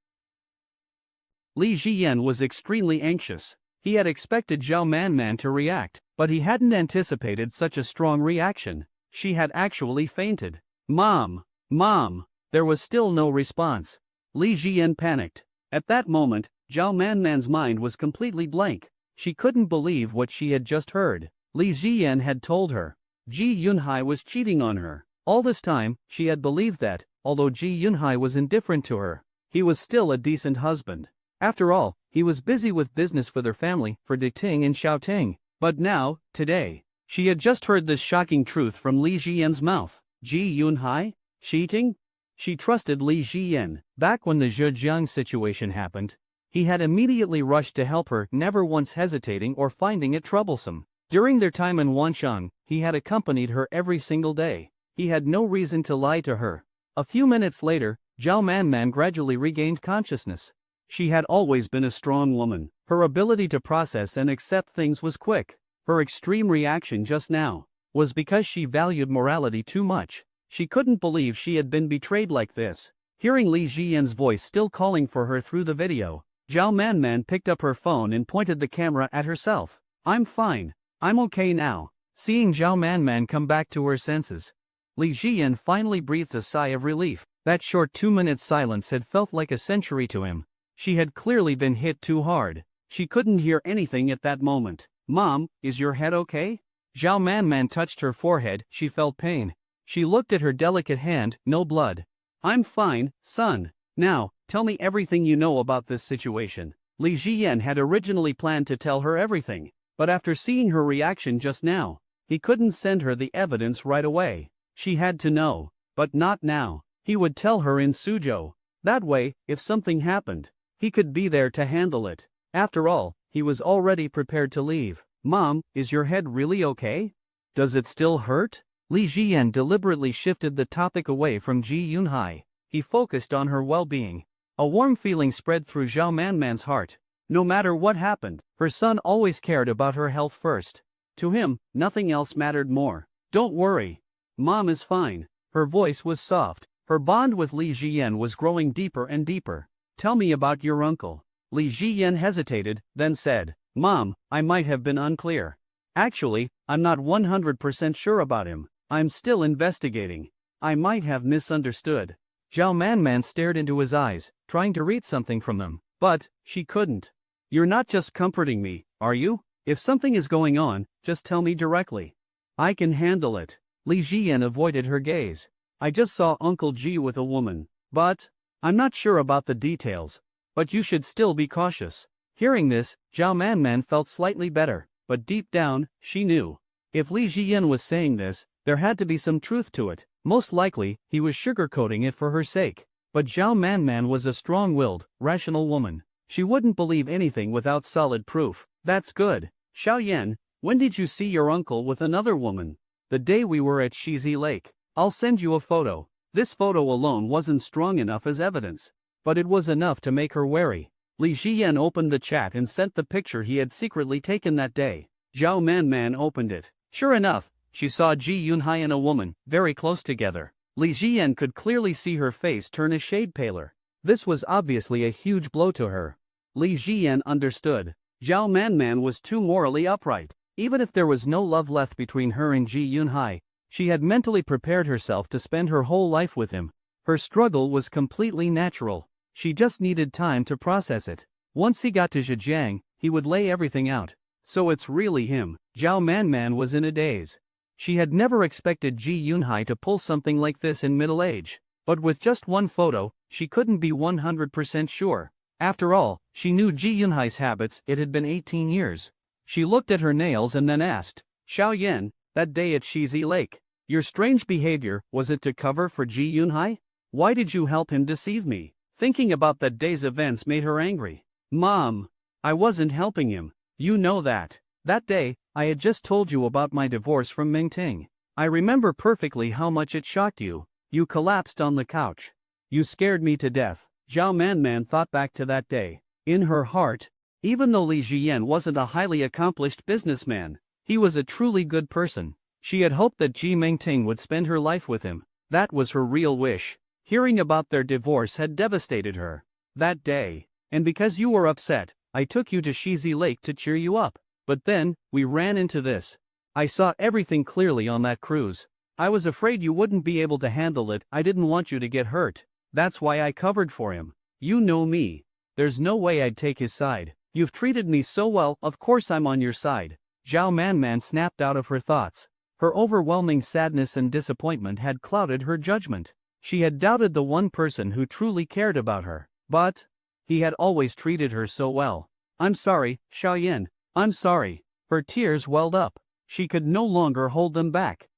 B: Li Jian was extremely anxious. He had expected Zhao Manman to react, but he hadn't anticipated such a strong reaction. She had actually fainted. "Mom! Mom!" There was still no response. Li Jian panicked. At that moment, Zhao Manman's mind was completely blank. She couldn't believe what she had just heard. Li Jian had told her Ji Yunhai was cheating on her. All this time, she had believed that, although Ji Yunhai was indifferent to her, he was still a decent husband. After all, he was busy with business for their family, for Diting and Xiaoting. But now, today, she had just heard this shocking truth from Li Jian's mouth. Ji Yunhai? Cheating? She trusted Li Jian. Back when the Zhejiang situation happened, he had immediately rushed to help her, never once hesitating or finding it troublesome. During their time in Wanshan, he had accompanied her every single day. He had no reason to lie to her. A few minutes later, Zhao Manman gradually regained consciousness. She had always been a strong woman. Her ability to process and accept things was quick. Her extreme reaction just now was because she valued morality too much. She couldn't believe she had been betrayed like this. Hearing Li Jian's voice still calling for her through the video, Zhao Manman picked up her phone and pointed the camera at herself. "I'm fine. I'm okay now." Seeing Zhao Manman come back to her senses, Li Jian finally breathed a sigh of relief. That short 2-minute silence had felt like a century to him. She had clearly been hit too hard. She couldn't hear anything at that moment. "Mom, is your head okay?" Zhao Manman touched her forehead. She felt pain. She looked at her delicate hand, no blood. "I'm fine, son. Now, tell me everything you know about this situation." Li Jiyan had originally planned to tell her everything, but after seeing her reaction just now, he couldn't send her the evidence right away. She had to know, but not now. He would tell her in Suzhou. That way, if something happened, he could be there to handle it. After all, he was already prepared to leave. "Mom, is your head really okay? Does it still hurt?" Li Jiyan deliberately shifted the topic away from Ji Yunhai. He focused on her well-being. A warm feeling spread through Zhao Manman's heart. No matter what happened, her son always cared about her health first. To him, nothing else mattered more. "Don't worry. Mom is fine." Her voice was soft. Her bond with Li Jiyan was growing deeper and deeper. "Tell me about your uncle." Li Jiyan hesitated, then said, "Mom, I might have been unclear. Actually, I'm not 100% sure about him. I'm still investigating. I might have misunderstood." Zhao Manman stared into his eyes, trying to read something from them, but she couldn't. "You're not just comforting me, are you? If something is going on, just tell me directly. I can handle it." Li Jiyan avoided her gaze. "I just saw Uncle Ji with a woman, but I'm not sure about the details. But you should still be cautious." Hearing this, Zhao Manman felt slightly better, but deep down, she knew. If Li Jiyan was saying this, there had to be some truth to it. Most likely, he was sugarcoating it for her sake. But Zhao Manman was a strong-willed, rational woman. She wouldn't believe anything without solid proof. "That's good. Xiaoyan, when did you see your uncle with another woman?" "The day we were at Shizi Lake. I'll send you a photo." This photo alone wasn't strong enough as evidence, but it was enough to make her wary. Li Jiyan opened the chat and sent the picture he had secretly taken that day. Zhao Manman opened it. Sure enough, she saw Ji Yunhai and a woman, very close together. Li Jiyan could clearly see her face turn a shade paler. This was obviously a huge blow to her. Li Jiyan understood. Zhao Manman was too morally upright. Even if there was no love left between her and Ji Yunhai, she had mentally prepared herself to spend her whole life with him. Her struggle was completely natural. She just needed time to process it. Once he got to Zhejiang, he would lay everything out. So it's really him. Zhao Manman was in a daze. She had never expected Ji Yunhai to pull something like this in middle age. But with just one photo, she couldn't be 100% sure. After all, she knew Ji Yunhai's habits. It had been 18 years. She looked at her nails and then asked, "Xiaoyan, that day at Shizi Lake, your strange behavior, was it to cover for Ji Yunhai? Why did you help him deceive me?" Thinking about that day's events made her angry. "Mom, I wasn't helping him. You know that. That day, I had just told you about my divorce from Mingting. I remember perfectly how much it shocked you. You collapsed on the couch. You scared me to death." Zhao Manman thought back to that day. In her heart, even though Li Jiyan wasn't a highly accomplished businessman, he was a truly good person. She had hoped that Ji Mingting would spend her life with him. That was her real wish. Hearing about their divorce had devastated her. "That day. And because you were upset, I took you to Shizi Lake to cheer you up. But then, we ran into this. I saw everything clearly on that cruise. I was afraid you wouldn't be able to handle it. I didn't want you to get hurt. That's why I covered for him. You know me. There's no way I'd take his side. You've treated me so well, of course I'm on your side." Zhao Manman snapped out of her thoughts. Her overwhelming sadness and disappointment had clouded her judgment. She had doubted the one person who truly cared about her. But he had always treated her so well. "I'm sorry, Xiaoyan. I'm sorry." Her tears welled up. She could no longer hold them back.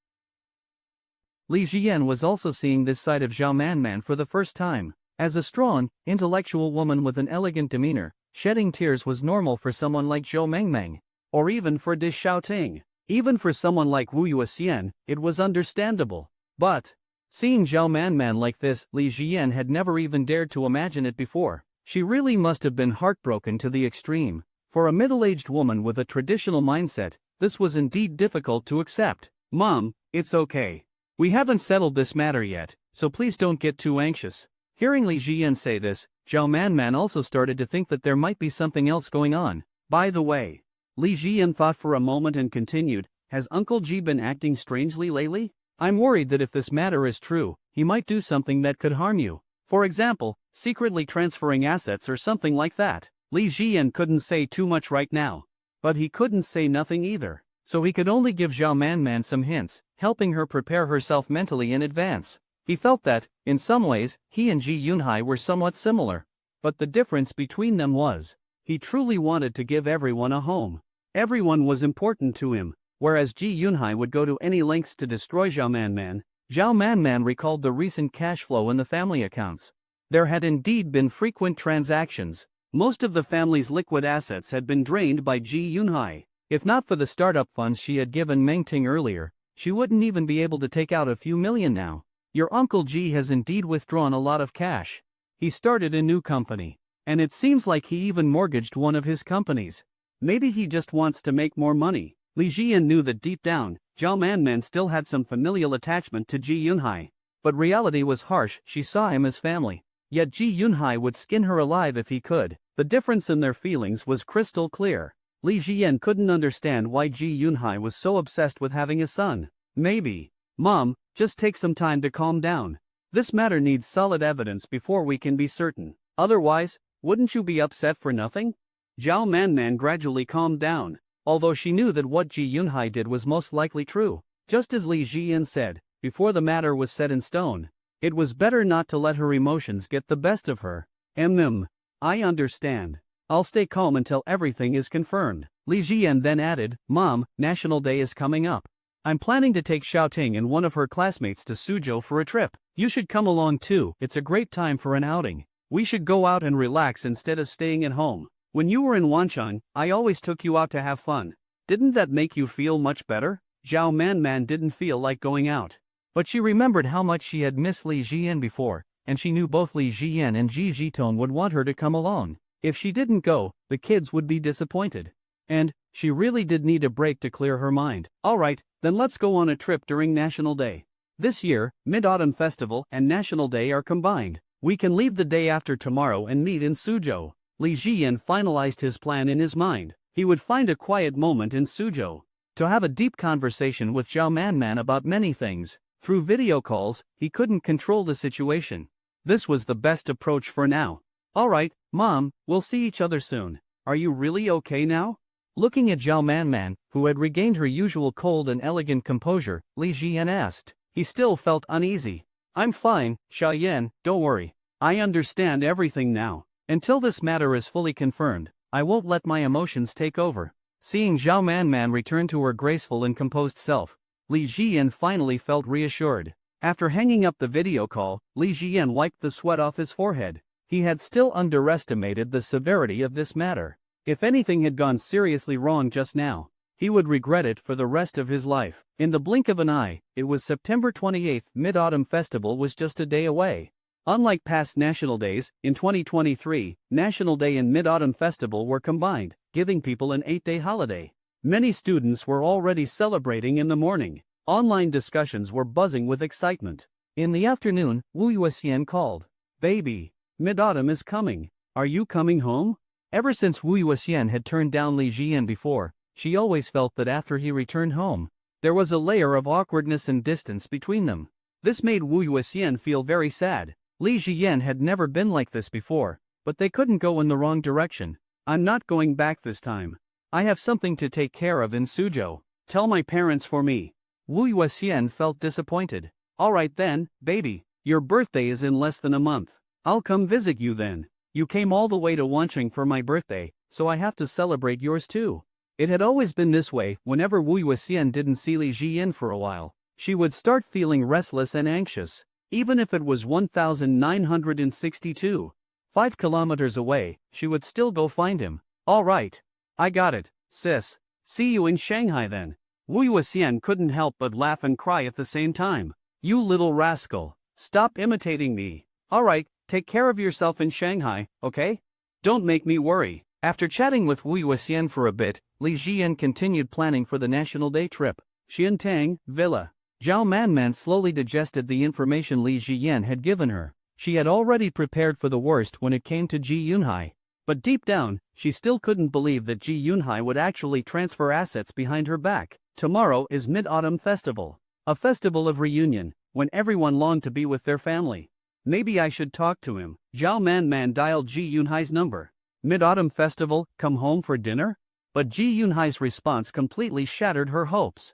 B: Li Jiyan was also seeing this side of Zhao Manman for the first time. As a strong, intellectual woman with an elegant demeanor, shedding tears was normal for someone like Zhou Mengmeng, or even for Di Xiaoting. Even for someone like Wu Yuexian, it was understandable. But seeing Zhao Manman like this, Li Jiyan had never even dared to imagine it before. She really must have been heartbroken to the extreme. For a middle-aged woman with a traditional mindset, this was indeed difficult to accept. "Mom, it's okay. We haven't settled this matter yet, so please don't get too anxious." Hearing Li Jiyan say this, Zhao Manman also started to think that there might be something else going on. "By the way," Li Jiyan thought for a moment and continued, "has Uncle Ji been acting strangely lately? I'm worried that if this matter is true, he might do something that could harm you. For example, secretly transferring assets or something like that. Li Jian couldn't say too much right now. But he couldn't say nothing either. So he could only give Zhao Manman some hints, helping her prepare herself mentally in advance. He felt that, in some ways, he and Ji Yunhai were somewhat similar. But the difference between them was, he truly wanted to give everyone a home. Everyone was important to him, whereas Ji Yunhai would go to any lengths to destroy Zhao Manman. Zhao Manman recalled the recent cash flow in the family accounts. There had indeed been frequent transactions. Most of the family's liquid assets had been drained by Ji Yunhai. If not for the startup funds she had given Meng Ting earlier, she wouldn't even be able to take out a few million now. Your Uncle Ji has indeed withdrawn a lot of cash. He started a new company. And it seems like he even mortgaged one of his companies. Maybe he just wants to make more money. Li Jian knew that deep down, Zhao Manman still had some familial attachment to Ji Yunhai. But reality was harsh, she saw him as family. Yet Ji Yunhai would skin her alive if he could. The difference in their feelings was crystal clear. Li Jian couldn't understand why Ji Yunhai was so obsessed with having a son. Maybe. Mom, just take some time to calm down. This matter needs solid evidence before we can be certain. Otherwise, wouldn't you be upset for nothing? Zhao Manman gradually calmed down, although she knew that what Ji Yunhai did was most likely true. Just as Li Jian said, before the matter was set in stone, it was better not to let her emotions get the best of her. I understand. I'll stay calm until everything is confirmed. Li Jian then added, Mom, National Day is coming up. I'm planning to take Xiaoting and one of her classmates to Suzhou for a trip. You should come along too. It's a great time for an outing. We should go out and relax instead of staying at home. When you were in Wancheng, I always took you out to have fun. Didn't that make you feel much better? Zhao Manman didn't feel like going out. But she remembered how much she had missed Li Jian before, and she knew both Li Jian and Ji Zhitong would want her to come along. If she didn't go, the kids would be disappointed. And she really did need a break to clear her mind. Alright, then let's go on a trip during National Day. This year, Mid-Autumn Festival and National Day are combined. We can leave the day after tomorrow and meet in Suzhou. Li Jian finalized his plan in his mind. He would find a quiet moment in Suzhou to have a deep conversation with Zhao Manman about many things. Through video calls, he couldn't control the situation. This was the best approach for now. Alright, Mom, we'll see each other soon. Are you really okay now? Looking at Zhao Manman, who had regained her usual cold and elegant composure, Li Jian asked. He still felt uneasy. I'm fine, Xiaoyan, don't worry. I understand everything now. Until this matter is fully confirmed, I won't let my emotions take over. Seeing Zhao Manman return to her graceful and composed self, Li Jian finally felt reassured. After hanging up the video call, Li Jian wiped the sweat off his forehead. He had still underestimated the severity of this matter. If anything had gone seriously wrong just now, he would regret it for the rest of his life. In the blink of an eye, it was September 28th. Mid-Autumn Festival was just a day away. Unlike past national days, in 2023, National Day and Mid-Autumn Festival were combined, giving people an 8-day holiday. Many students were already celebrating in the morning. Online discussions were buzzing with excitement. In the afternoon, Wu Yuexian called. Baby, Mid-Autumn is coming. Are you coming home? Ever since Wu Yuexian had turned down Li Jian before, she always felt that after he returned home, there was a layer of awkwardness and distance between them. This made Wu Yuexian feel very sad. Li Jian had never been like this before, but they couldn't go in the wrong direction. I'm not going back this time. I have something to take care of in Suzhou. Tell my parents for me. Wu Yuexian felt disappointed. Alright then, baby, your birthday is in less than a month. I'll come visit you then. You came all the way to Wancheng for my birthday, so I have to celebrate yours too. It had always been this way. Whenever Wu Yuexian didn't see Li Jian for a while, she would start feeling restless and anxious. Even if it was 1962, 5 kilometers away, she would still go find him. Alright. I got it, sis. See you in Shanghai then. Wu Yuexian couldn't help but laugh and cry at the same time. You little rascal. Stop imitating me. Alright, take care of yourself in Shanghai, okay? Don't make me worry. After chatting with Wu Yuexian for a bit, Li Jian continued planning for the National Day trip. Xiantang, Villa. Zhao Manman slowly digested the information Li Jian had given her. She had already prepared for the worst when it came to Ji Yunhai. But deep down, she still couldn't believe that Ji Yunhai would actually transfer assets behind her back. Tomorrow is Mid-Autumn Festival. A festival of reunion, when everyone longed to be with their family. Maybe I should talk to him. Zhao Man dialed Ji Yunhai's number. Mid-Autumn Festival, come home for dinner? But Ji Yunhai's response completely shattered her hopes.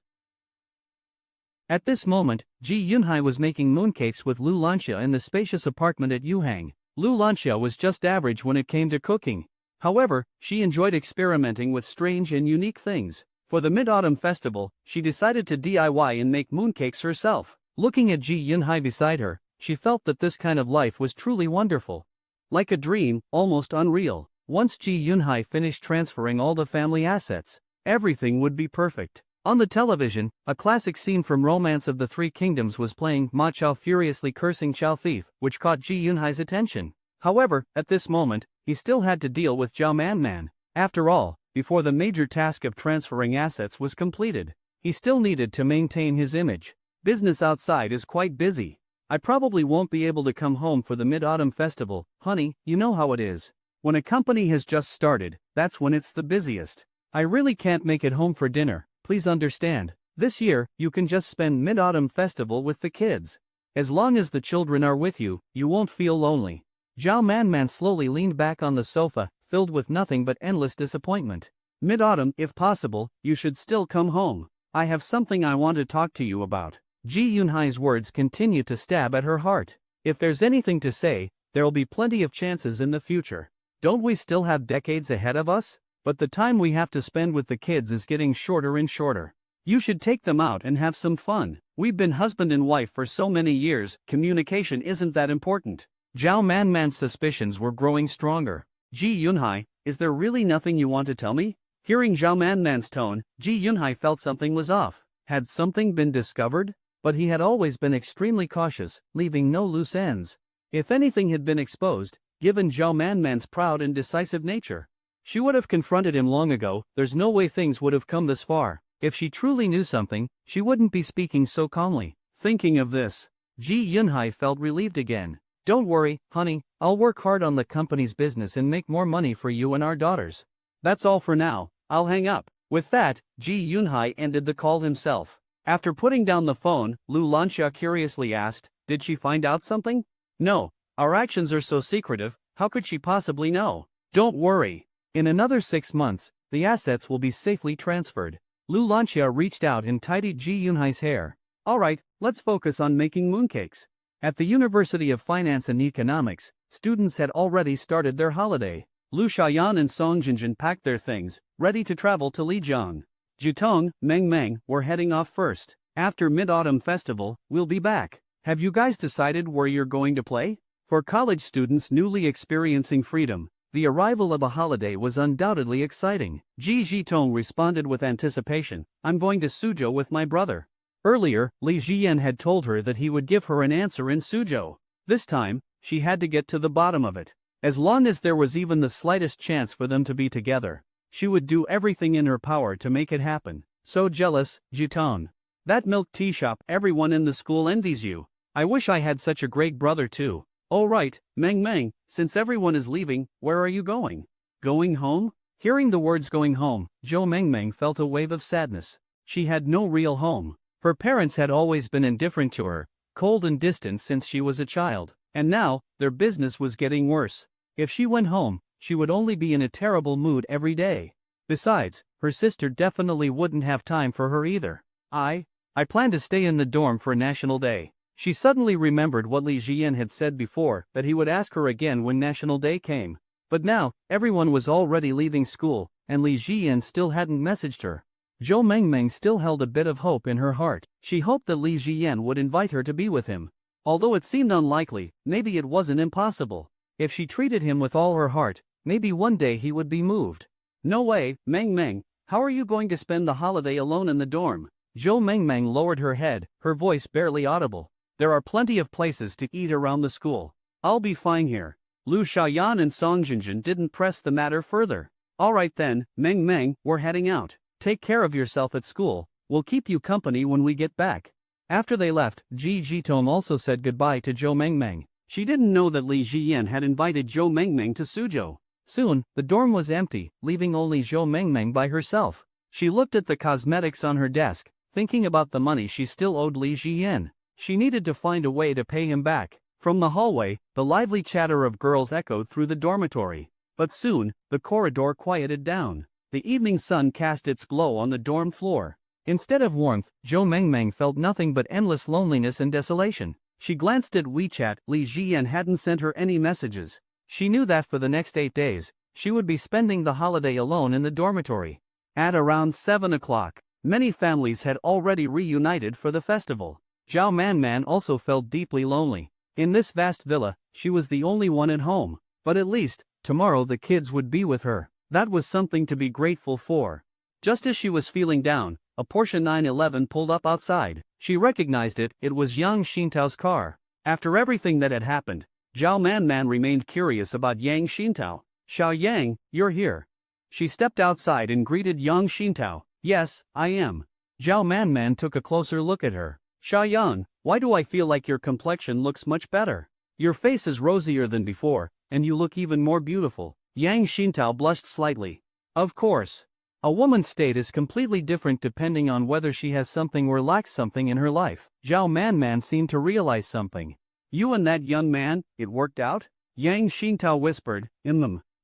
B: At this moment, Ji Yunhai was making mooncakes with Lu Lanxia in the spacious apartment at Yuhang. Lu Lanxia was just average when it came to cooking. However, she enjoyed experimenting with strange and unique things. For the Mid-Autumn Festival, she decided to DIY and make mooncakes herself. Looking at Ji Yunhai beside her, she felt that this kind of life was truly wonderful. Like a dream, almost unreal. Once Ji Yunhai finished transferring all the family assets, everything would be perfect. On the television, a classic scene from Romance of the Three Kingdoms was playing, Ma Chao furiously cursing Chao Thief, which caught Ji Yunhai's attention. However, at this moment, he still had to deal with Zhao Man. After all, before the major task of transferring assets was completed, he still needed to maintain his image. Business outside is quite busy. I probably won't be able to come home for the Mid-Autumn Festival, honey, you know how it is. When a company has just started, that's when it's the busiest. I really can't make it home for dinner. Please understand, this year, you can just spend Mid-Autumn Festival with the kids. As long as the children are with you, you won't feel lonely. Zhao Man slowly leaned back on the sofa, filled with nothing but endless disappointment. Mid-Autumn, if possible, you should still come home. I have something I want to talk to you about. Ji Yunhai's words continued to stab at her heart. If there's anything to say, there'll be plenty of chances in the future. Don't we still have decades ahead of us? But the time we have to spend with the kids is getting shorter and shorter. You should take them out and have some fun. We've been husband and wife for so many years, communication isn't that important. Zhao Man's suspicions were growing stronger. Ji Yunhai, is there really nothing you want to tell me? Hearing Zhao Man's tone, Ji Yunhai felt something was off. Had something been discovered? But he had always been extremely cautious, leaving no loose ends. If anything had been exposed, given Zhao Man's proud and decisive nature, she would have confronted him long ago. There's no way things would have come this far. If she truly knew something, she wouldn't be speaking so calmly. Thinking of this, Ji Yunhai felt relieved again. Don't worry, honey, I'll work hard on the company's business and make more money for you and our daughters. That's all for now, I'll hang up. With that, Ji Yunhai ended the call himself. After putting down the phone, Lu Lanxia curiously asked, did she find out something? No, our actions are so secretive, how could she possibly know? Don't worry. In another 6 months, the assets will be safely transferred. Lu Lanxia reached out and tidied Ji Yunhai's hair. Alright, let's focus on making mooncakes. At the University of Finance and Economics, students had already started their holiday. Lu Xiaoyan and Song Jinjin packed their things, ready to travel to Lijiang. Jitong, Meng were heading off first. After Mid-Autumn Festival, we'll be back. Have you guys decided where you're going to play? For college students newly experiencing freedom, the arrival of a holiday was undoubtedly exciting. Ji Jitong responded with anticipation, I'm going to Suzhou with my brother. Earlier, Li Jian had told her that he would give her an answer in Suzhou. This time, she had to get to the bottom of it. As long as there was even the slightest chance for them to be together, she would do everything in her power to make it happen. So jealous, Jitong. That milk tea shop, everyone in the school envies you. I wish I had such a great brother too. Oh right, Meng, since everyone is leaving, where are you going? Going home? Hearing the words going home, Zhou Meng felt a wave of sadness. She had no real home. Her parents had always been indifferent to her, cold and distant since she was a child. And now, their business was getting worse. If she went home, she would only be in a terrible mood every day. Besides, her sister definitely wouldn't have time for her either. I plan to stay in the dorm for National Day. She suddenly remembered what Li Jian had said before, that he would ask her again when National Day came. But now, everyone was already leaving school, and Li Jian still hadn't messaged her. Zhou Meng still held a bit of hope in her heart. She hoped that Li Jian would invite her to be with him. Although it seemed unlikely, maybe it wasn't impossible. If she treated him with all her heart, maybe one day he would be moved. No way, Meng, how are you going to spend the holiday alone in the dorm? Zhou Meng lowered her head, her voice barely audible. There are plenty of places to eat around the school. I'll be fine here. Lu Xiaoyan and Song Jinjin didn't press the matter further. Alright then, Meng, we're heading out. Take care of yourself at school, we'll keep you company when we get back. After they left, Ji Jitong also said goodbye to Zhou Meng. She didn't know that Li Jian had invited Zhou Meng to Suzhou. Soon, the dorm was empty, leaving only Zhou Meng by herself. She looked at the cosmetics on her desk, thinking about the money she still owed Li Jian. She needed to find a way to pay him back. From the hallway, the lively chatter of girls echoed through the dormitory. But soon, the corridor quieted down. The evening sun cast its glow on the dorm floor. Instead of warmth, Zhou Mengmeng felt nothing but endless loneliness and desolation. She glanced at WeChat. Li Jian hadn't sent her any messages. She knew that for the next 8 days, she would be spending the holiday alone in the dormitory. At around 7 o'clock, many families had already reunited for the festival. Zhao Manman also felt deeply lonely. In this vast villa, she was the only one at home. But at least, tomorrow the kids would be with her. That was something to be grateful for. Just as she was feeling down, a Porsche 911 pulled up outside. She recognized it. It was Yang Xintao's car. After everything that had happened, Zhao Manman remained curious about Yang Xintao. "Xiao Yang, you're here." She stepped outside and greeted Yang Xintao. "Yes, I am." Zhao Manman took a closer look at her. "Xiao Yang, why do I feel like your complexion looks much better? Your face is rosier than before, and you look even more beautiful." Yang Xintao blushed slightly. Of course. A woman's state is completely different depending on whether she has something or lacks something in her life. Zhao Manman seemed to realize something. "You and that young man, it worked out?" Yang Xintao whispered.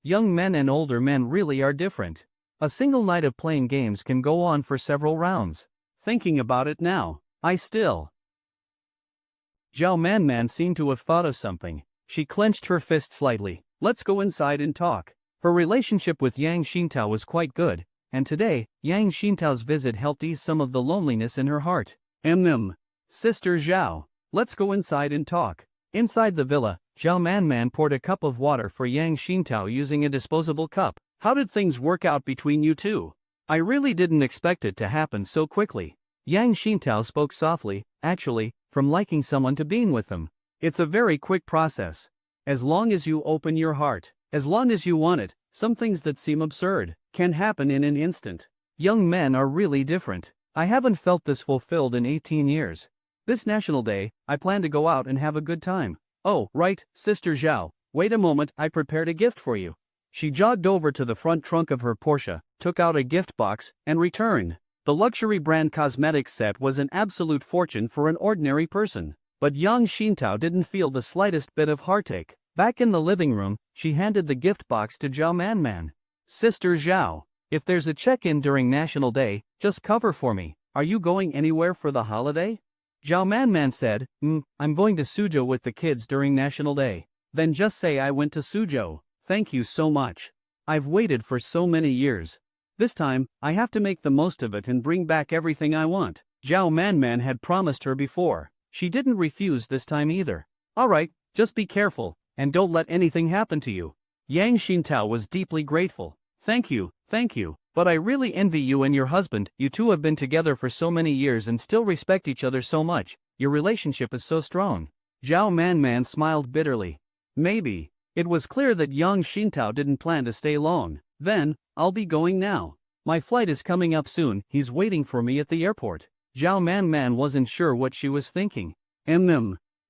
B: Young men and older men really are different. A single night of playing games can go on for several rounds. Thinking about it now, Zhao Manman seemed to have thought of something. She clenched her fist slightly. "Let's go inside and talk." Her relationship with Yang Xintao was quite good, and today, Yang Xintao's visit helped ease some of the loneliness in her heart. Sister Zhao, let's go inside and talk." Inside the villa, Zhao Manman poured a cup of water for Yang Xintao using a disposable cup. "How did things work out between you two? I really didn't expect it to happen so quickly." Yang Xintao spoke softly. "Actually, from liking someone to being with them. It's a very quick process. As long as you open your heart, as long as you want it, some things that seem absurd can happen in an instant. Young men are really different. I haven't felt this fulfilled in 18 years. This National Day, I plan to go out and have a good time." "Oh, right, Sister Zhao, wait a moment, I prepared a gift for you." She jogged over to the front trunk of her Porsche, took out a gift box, and returned. The luxury brand cosmetics set was an absolute fortune for an ordinary person. But Yang Xintao didn't feel the slightest bit of heartache. Back in the living room, she handed the gift box to Zhao Manman. "Sister Zhao, if there's a check-in during National Day, just cover for me. Are you going anywhere for the holiday?" Zhao Manman said, I'm going to Suzhou with the kids during National Day." "Then just say I went to Suzhou. Thank you so much. I've waited for so many years. This time, I have to make the most of it and bring back everything I want." Zhao Manman had promised her before. She didn't refuse this time either. "Alright, just be careful, and don't let anything happen to you." Yang Xintao was deeply grateful. Thank you, but I really envy you and your husband. You two have been together for so many years and still respect each other so much. Your relationship is so strong." Zhao Manman smiled bitterly. Maybe. It was clear that Yang Xintao didn't plan to stay long. "Then, I'll be going now. My flight is coming up soon, he's waiting for me at the airport." Zhao Manman wasn't sure what she was thinking.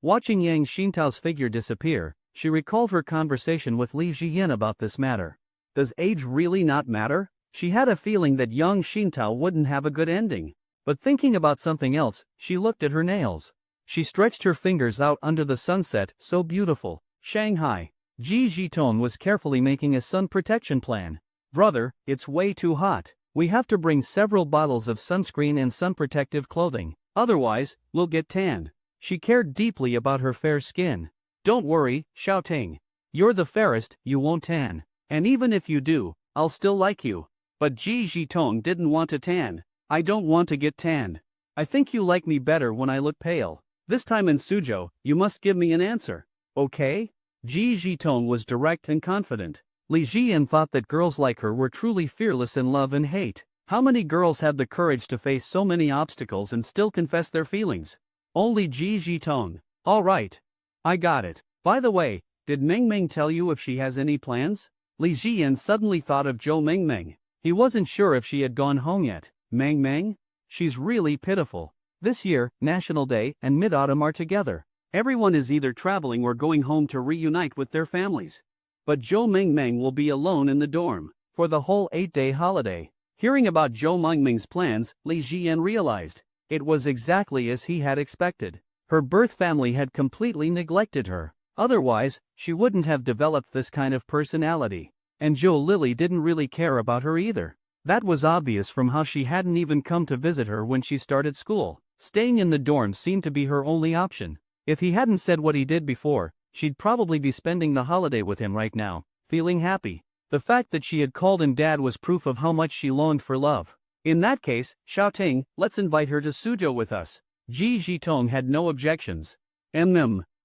B: Watching Yang Xintao's figure disappear, she recalled her conversation with Li Jian about this matter. Does age really not matter? She had a feeling that Yang Xintao wouldn't have a good ending. But thinking about something else, she looked at her nails. She stretched her fingers out under the sunset, so beautiful. Shanghai. Ji Jitong was carefully making a sun protection plan. "Brother, it's way too hot. We have to bring several bottles of sunscreen and sun protective clothing. Otherwise, we'll get tanned." She cared deeply about her fair skin. "Don't worry, Xiaoting. You're the fairest, you won't tan. And even if you do, I'll still like you." But Ji Jitong didn't want to tan. "I don't want to get tanned. I think you like me better when I look pale. This time in Suzhou, you must give me an answer. Okay?" Ji Jitong was direct and confident. Li Jian thought that girls like her were truly fearless in love and hate. How many girls have the courage to face so many obstacles and still confess their feelings? Only Ji Jitong. "All right. I got it. By the way, did Mengmeng tell you if she has any plans?" Li Jian suddenly thought of Zhou Mengmeng. He wasn't sure if she had gone home yet. Mengmeng? She's really pitiful. This year, National Day and Mid-Autumn are together. Everyone is either traveling or going home to reunite with their families. But Zhou Mengmeng will be alone in the dorm for the whole 8-day holiday. Hearing about Zhou Mengmeng's plans, Li Jian realized it was exactly as he had expected. Her birth family had completely neglected her. Otherwise, she wouldn't have developed this kind of personality. And Joe Lily didn't really care about her either. That was obvious from how she hadn't even come to visit her when she started school. Staying in the dorm seemed to be her only option. If he hadn't said what he did before, she'd probably be spending the holiday with him right now, feeling happy. The fact that she had called him dad was proof of how much she longed for love. In that case, Xiaoting, let's invite her to Suzhou with us. Ji Jitong had no objections.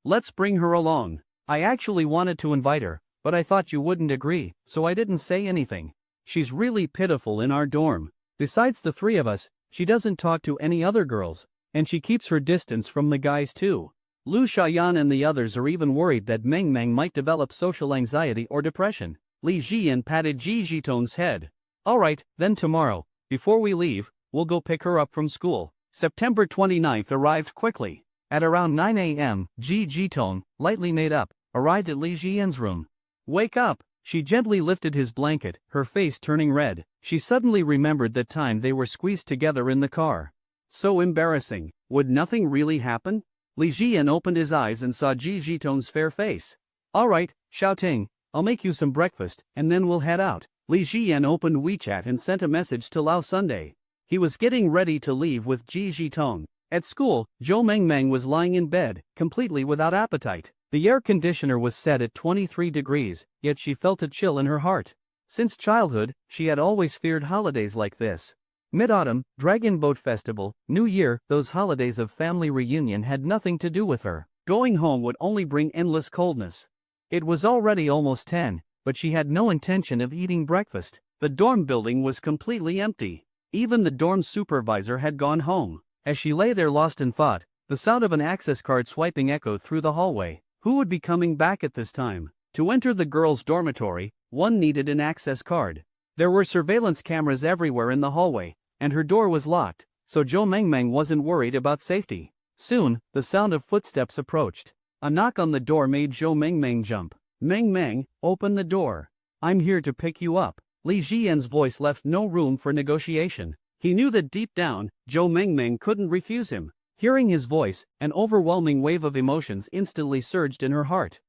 B: Let's bring her along. I actually wanted to invite her, but I thought you wouldn't agree, so I didn't say anything. She's really pitiful in our dorm. Besides the three of us, she doesn't talk to any other girls, and she keeps her distance from the guys too. Lu Xiaoyan and the others are even worried that Meng Meng might develop social anxiety or depression. Li Jian patted Ji Jitong's head. Alright, then tomorrow, before we leave, we'll go pick her up from school. September 29th arrived quickly. At around 9 a.m., Ji Jitong, lightly made up, arrived at Li Jian's room. Wake up! She gently lifted his blanket, her face turning red. She suddenly remembered the time they were squeezed together in the car. So embarrassing. Would nothing really happen? Li Jian opened his eyes and saw Ji Jitong's fair face. Alright, Xiaoting, I'll make you some breakfast, and then we'll head out. Li Jian opened WeChat and sent a message to Lao Sunday. He was getting ready to leave with Ji Jitong. At school, Zhou Mengmeng was lying in bed, completely without appetite. The air conditioner was set at 23 degrees, yet she felt a chill in her heart. Since childhood, she had always feared holidays like this. Mid-autumn, Dragon Boat Festival, New Year, those holidays of family reunion had nothing to do with her. Going home would only bring endless coldness. It was already almost 10, but she had no intention of eating breakfast. The dorm building was completely empty. Even the dorm supervisor had gone home. As she lay there lost in thought, the sound of an access card swiping echoed through the hallway. Who would be coming back at this time? To enter the girls' dormitory, one needed an access card. There were surveillance cameras everywhere in the hallway, and her door was locked, so Zhou Mengmeng wasn't worried about safety. Soon, the sound of footsteps approached. A knock on the door made Zhou Mengmeng jump. Mengmeng, open the door. I'm here to pick you up. Li Jian's voice left no room for negotiation. He knew that deep down, Zhou Mengmeng couldn't refuse him. Hearing his voice, an overwhelming wave of emotions instantly surged in her heart.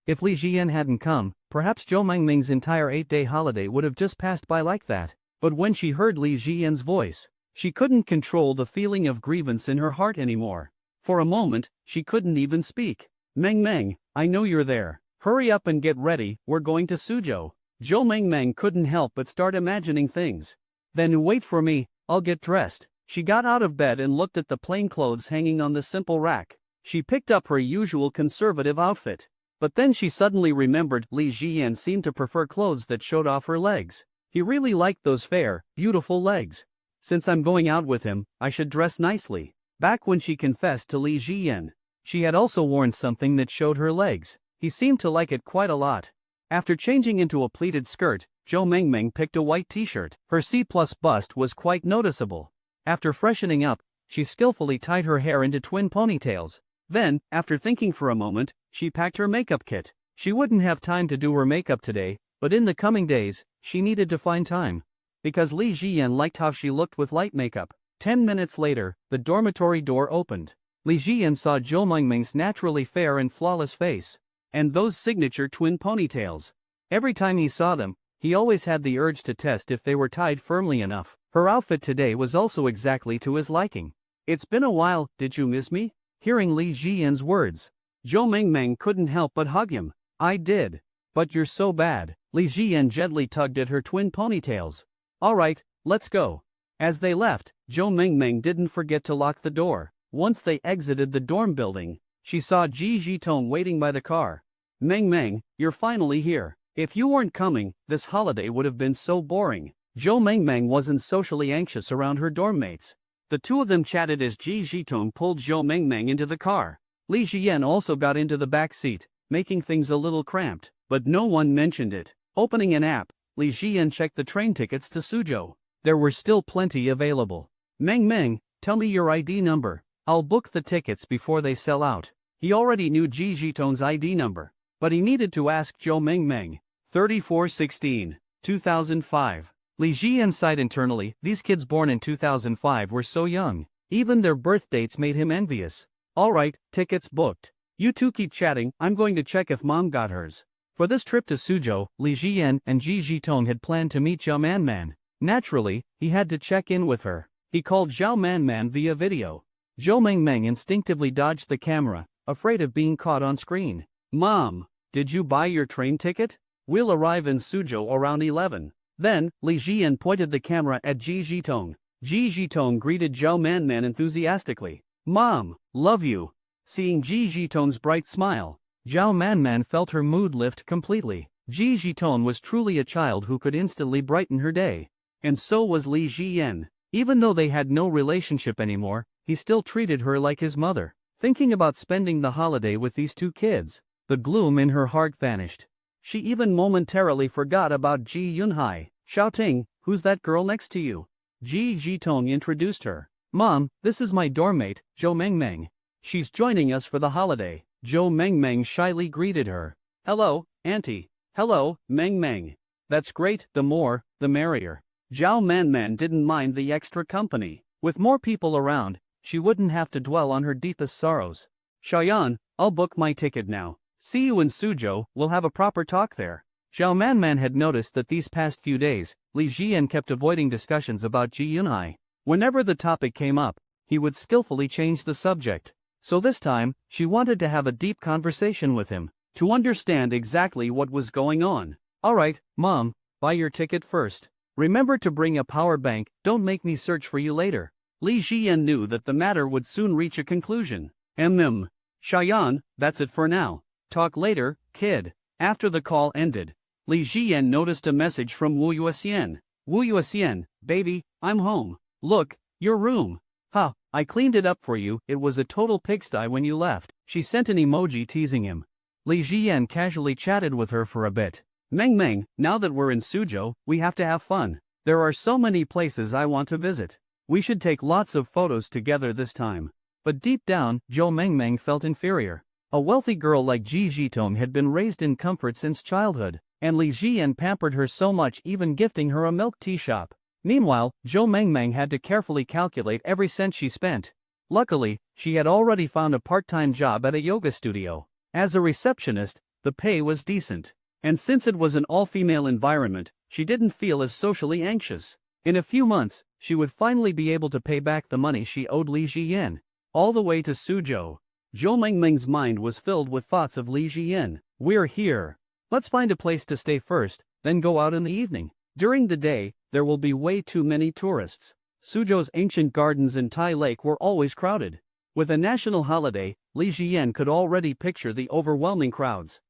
B: If Li Jian hadn't come, perhaps Zhou Mengmeng's entire 8-day holiday would have just passed by like that. But when she heard Li Jian's voice, she couldn't control the feeling of grievance in her heart anymore. For a moment, she couldn't even speak. Mengmeng, I know you're there. Hurry up and get ready, we're going to Suzhou. Zhou Mengmeng couldn't help but start imagining things. Then wait for me, I'll get dressed. She got out of bed and looked at the plain clothes hanging on the simple rack. She picked up her usual conservative outfit. But then she suddenly remembered Li Jian seemed to prefer clothes that showed off her legs. He really liked those fair, beautiful legs. Since I'm going out with him, I should dress nicely. Back when she confessed to Li Jian, she had also worn something that showed her legs. He seemed to like it quite a lot. After changing into a pleated skirt, Zhou Mengmeng picked a white t-shirt. Her C-plus bust was quite noticeable. After freshening up, she skillfully tied her hair into twin ponytails. Then, after thinking for a moment, she packed her makeup kit. She wouldn't have time to do her makeup today, but in the coming days, she needed to find time. Because Li Jian liked how she looked with light makeup. 10 minutes later, the dormitory door opened. Li Jian saw Zhou Mengmeng's naturally fair and flawless face. And those signature twin ponytails. Every time he saw them, he always had the urge to test if they were tied firmly enough. Her outfit today was also exactly to his liking. It's been a while, did you miss me? Hearing Li Jian's words, Zhou Mengmeng couldn't help but hug him. I did. But you're so bad. Li Jian gently tugged at her twin ponytails. Alright, let's go. As they left, Zhou Mengmeng didn't forget to lock the door. Once they exited the dorm building, she saw Ji Jitong waiting by the car. Mengmeng, you're finally here. If you weren't coming, this holiday would have been so boring. Zhou Mengmeng wasn't socially anxious around her dorm mates. The two of them chatted as Ji Jitong pulled Zhou Mengmeng into the car. Li Jian also got into the back seat, making things a little cramped, but no one mentioned it. Opening an app, Li Jian checked the train tickets to Suzhou. There were still plenty available. Mengmeng, tell me your ID number. I'll book the tickets before they sell out. He already knew Ji Jitong's ID number, but he needed to ask Zhou Mengmeng. 3416, 2005. Li Jian sighed internally, these kids born in 2005 were so young. Even their birth dates made him envious. Alright, tickets booked. You two keep chatting, I'm going to check if mom got hers. For this trip to Suzhou, Li Jiyan and Ji Jitong had planned to meet Zhao Manman. Naturally, he had to check in with her. He called Zhao Manman via video. Zhou Mengmeng instinctively dodged the camera, afraid of being caught on screen. Mom, did you buy your train ticket? We'll arrive in Suzhou around 11. Then, Li Jiyan pointed the camera at Ji Jitong. Ji Jitong greeted Zhao Manman enthusiastically. Mom, love you. Seeing Ji Jitong's bright smile, Zhao Manman felt her mood lift completely. Ji Jitong was truly a child who could instantly brighten her day. And so was Li Jiyan. Even though they had no relationship anymore, he still treated her like his mother. Thinking about spending the holiday with these two kids, the gloom in her heart vanished. She even momentarily forgot about Ji Yunhai. Shouting, who's that girl next to you? Ji Jitong introduced her. Mom, this is my dormmate, Zhou Mengmeng. She's joining us for the holiday. Zhou Mengmeng shyly greeted her. Hello, Auntie. Hello, Mengmeng. That's great, the more, the merrier. Zhao Manman didn't mind the extra company. With more people around, she wouldn't have to dwell on her deepest sorrows. Shaoyan, I'll book my ticket now. See you in Suzhou, we'll have a proper talk there. Zhao Manman had noticed that these past few days, Li Jiyan kept avoiding discussions about Ji Yunhai. Whenever the topic came up, he would skillfully change the subject. So this time, she wanted to have a deep conversation with him, to understand exactly what was going on. Alright, Mom, buy your ticket first. Remember to bring a power bank, don't make me search for you later. Li Jiyan knew that the matter would soon reach a conclusion. Shaoyan, that's it for now. Talk later, kid. After the call ended, Li Jiyan noticed a message from Wu Yuxian. Wu Yuxian, baby, I'm home. Look, your room. Ha, I cleaned it up for you, it was a total pigsty when you left. She sent an emoji teasing him. Li Jiyan casually chatted with her for a bit. Mengmeng, now that we're in Suzhou, we have to have fun. There are so many places I want to visit. We should take lots of photos together this time. But deep down, Zhou Mengmeng felt inferior. A wealthy girl like Ji Jitong had been raised in comfort since childhood, and Li Jiyan pampered her so much, even gifting her a milk tea shop. Meanwhile, Zhou Mengmeng had to carefully calculate every cent she spent. Luckily, she had already found a part-time job at a yoga studio. As a receptionist, the pay was decent. And since it was an all-female environment, she didn't feel as socially anxious. In a few months, she would finally be able to pay back the money she owed Li Jiyan. All the way to Suzhou, Zhou Mengmeng's mind was filled with thoughts of Li Jiyan. We're here. Let's find a place to stay first, then go out in the evening. During the day, there will be way too many tourists. Suzhou's ancient gardens and Tai Lake were always crowded. With a national holiday, Li Jiyan could already picture the overwhelming crowds.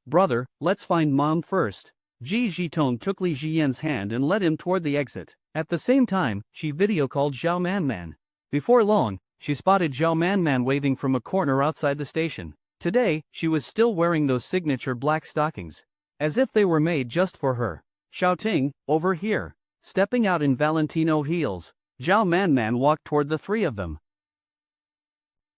B: Brother, let's find Mom first. Ji Jitong took Li Jiyan's hand and led him toward the exit. At the same time, she video called Zhao Manman. Before long, she spotted Zhao Manman waving from a corner outside the station. Today, she was still wearing those signature black stockings. As if they were made just for her. Shouting, over here. Stepping out in Valentino heels, Zhao Manman walked toward the three of them.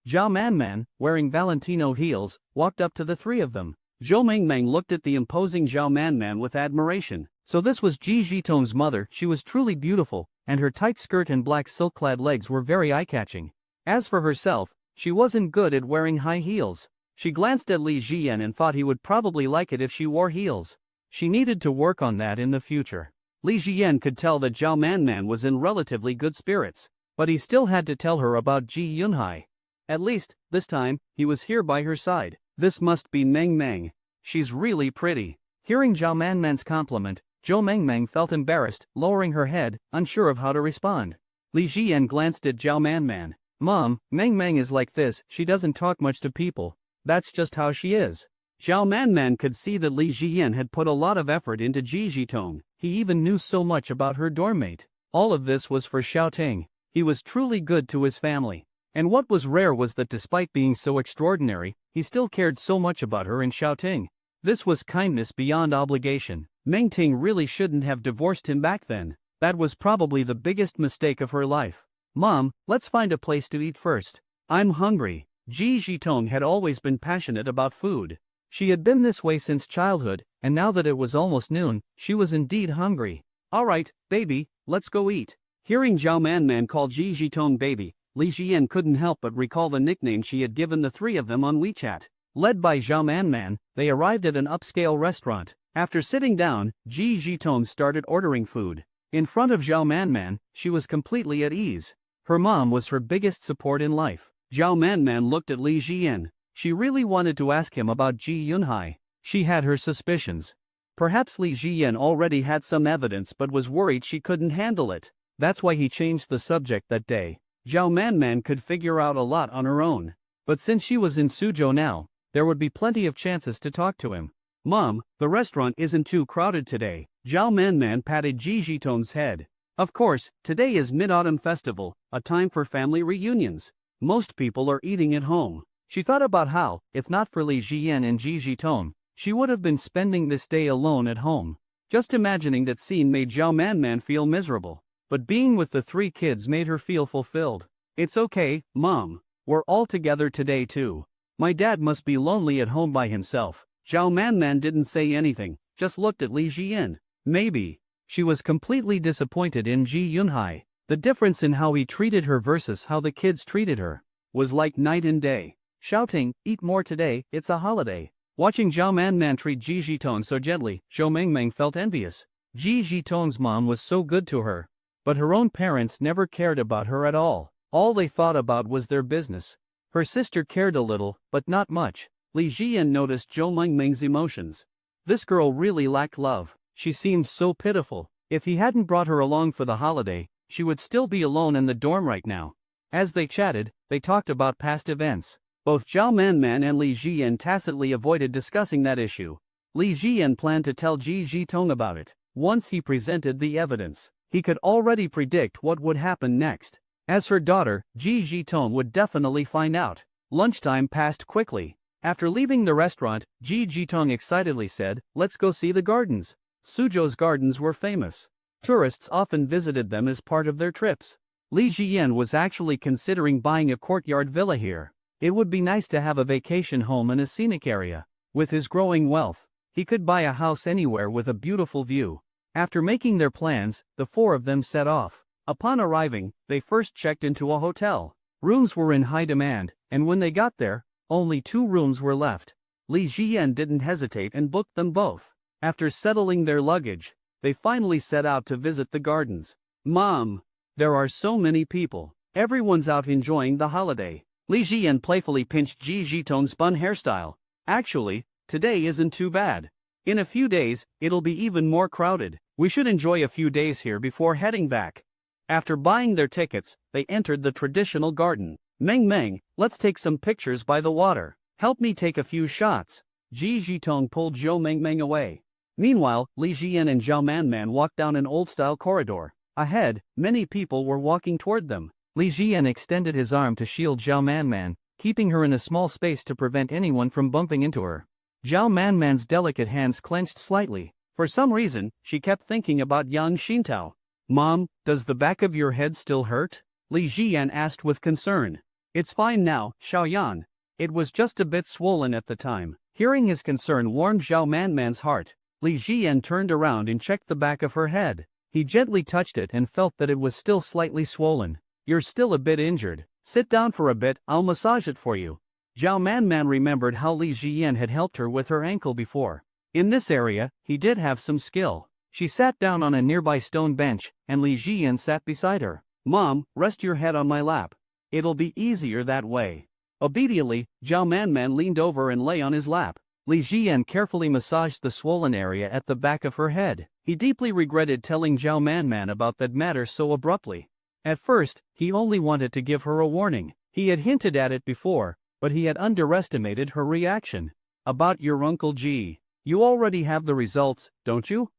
B: Zhao Manman, wearing Valentino heels, walked up to the three of them. Zhou Mengmeng looked at the imposing Zhao Manman with admiration. So this was Ji Jitong's mother. She was truly beautiful, and her tight skirt and black silk-clad legs were very eye-catching. As for herself, she wasn't good at wearing high heels. She glanced at Li Jiyan and thought he would probably like it if she wore heels. She needed to work on that in the future. Li Jiyan could tell that Zhao Manman was in relatively good spirits, but he still had to tell her about Ji Yunhai. At least, this time, he was here by her side. This must be Mengmeng. She's really pretty. Hearing Zhao Manman's compliment, Zhou Mengmeng felt embarrassed, lowering her head, unsure of how to respond. Li Jiyan glanced at Zhao Manman. Mom, Mengmeng is like this, she doesn't talk much to people. That's just how she is. Zhao Manman could see that Li Jiyan had put a lot of effort into Ji Jitong. He even knew so much about her dormmate. All of this was for Xiaoting. He was truly good to his family. And what was rare was that despite being so extraordinary, he still cared so much about her and Xiaoting. This was kindness beyond obligation. Mengting really shouldn't have divorced him back then. That was probably the biggest mistake of her life. Mom, let's find a place to eat first. I'm hungry. Ji Jitong had always been passionate about food. She had been this way since childhood, and now that it was almost noon, she was indeed hungry. Alright, baby, let's go eat. Hearing Zhao Manman call Ji Jitong baby, Li Jian couldn't help but recall the nickname she had given the three of them on WeChat. Led by Zhao Manman, they arrived at an upscale restaurant. After sitting down, Ji Jitong started ordering food. In front of Zhao Manman, she was completely at ease. Her mom was her biggest support in life. Zhao Manman looked at Li Jian. She really wanted to ask him about Ji Yunhai. She had her suspicions. Perhaps Li Jian already had some evidence but was worried she couldn't handle it. That's why he changed the subject that day. Zhao Manman could figure out a lot on her own. But since she was in Suzhou now, there would be plenty of chances to talk to him. Mom, the restaurant isn't too crowded today. Zhao Manman patted Ji Jitong's head. Of course, today is Mid-Autumn Festival, a time for family reunions. Most people are eating at home. She thought about how, if not for Li Jian and Ji Jitong, she would have been spending this day alone at home. Just imagining that scene made Zhao Manman feel miserable. But being with the three kids made her feel fulfilled. It's okay, Mom. We're all together today too. My dad must be lonely at home by himself. Zhao Manman didn't say anything, just looked at Li Jian. Maybe. She was completely disappointed in Ji Yunhai. The difference in how he treated her versus how the kids treated her was like night and day. Shouting, "Eat more today, it's a holiday." Watching Zhao Manman treat Ji Jitong so gently, Zhou Mengmeng felt envious. Ji Jitong's mom was so good to her. But her own parents never cared about her at all. All they thought about was their business. Her sister cared a little, but not much. Li Jian noticed Zhou Mengmeng's emotions. This girl really lacked love. She seemed so pitiful. If he hadn't brought her along for the holiday, she would still be alone in the dorm right now. As they chatted, they talked about past events. Both Zhao Manman and Li Jian tacitly avoided discussing that issue. Li Jian planned to tell Ji Jitong about it. Once he presented the evidence, he could already predict what would happen next. As her daughter, Ji Jitong would definitely find out. Lunchtime passed quickly. After leaving the restaurant, Ji Jitong excitedly said, "Let's go see the gardens." Suzhou's gardens were famous. Tourists often visited them as part of their trips. Li Jian was actually considering buying a courtyard villa here. It would be nice to have a vacation home in a scenic area. With his growing wealth, he could buy a house anywhere with a beautiful view. After making their plans, the four of them set off. Upon arriving, they first checked into a hotel. Rooms were in high demand, and when they got there, only 2 rooms were left. Li Jian didn't hesitate and booked them both. After settling their luggage, they finally set out to visit the gardens. "Mom, there are so many people. Everyone's out enjoying the holiday." Li Jian playfully pinched Ji Jitong's bun hairstyle. "Actually, today isn't too bad. In a few days, it'll be even more crowded. We should enjoy a few days here before heading back." After buying their tickets, they entered the traditional garden. "Meng, let's take some pictures by the water. Help me take a few shots." Ji Jitong pulled Zhou Mengmeng away. Meanwhile, Li Jian and Zhao Manman walked down an old-style corridor. Ahead, many people were walking toward them. Li Jian extended his arm to shield Zhao Manman, keeping her in a small space to prevent anyone from bumping into her. Zhao Manman's delicate hands clenched slightly. For some reason, she kept thinking about Yang Xintao. "Mom, does the back of your head still hurt?" Li Jian asked with concern. "It's fine now, Xiaoyan. It was just a bit swollen at the time." Hearing his concern warmed Zhao Manman's heart. Li Jian turned around and checked the back of her head. He gently touched it and felt that it was still slightly swollen. "You're still a bit injured. Sit down for a bit, I'll massage it for you." Zhao Manman remembered how Li Jian had helped her with her ankle before. In this area, he did have some skill. She sat down on a nearby stone bench, and Li Jian sat beside her. "Mom, rest your head on my lap. It'll be easier that way." Obediently, Zhao Manman leaned over and lay on his lap. Li Jian carefully massaged the swollen area at the back of her head. He deeply regretted telling Zhao Manman about that matter so abruptly. At first, he only wanted to give her a warning. He had hinted at it before, but he had underestimated her reaction. "About your Uncle Ji. You already have the results, don't you?"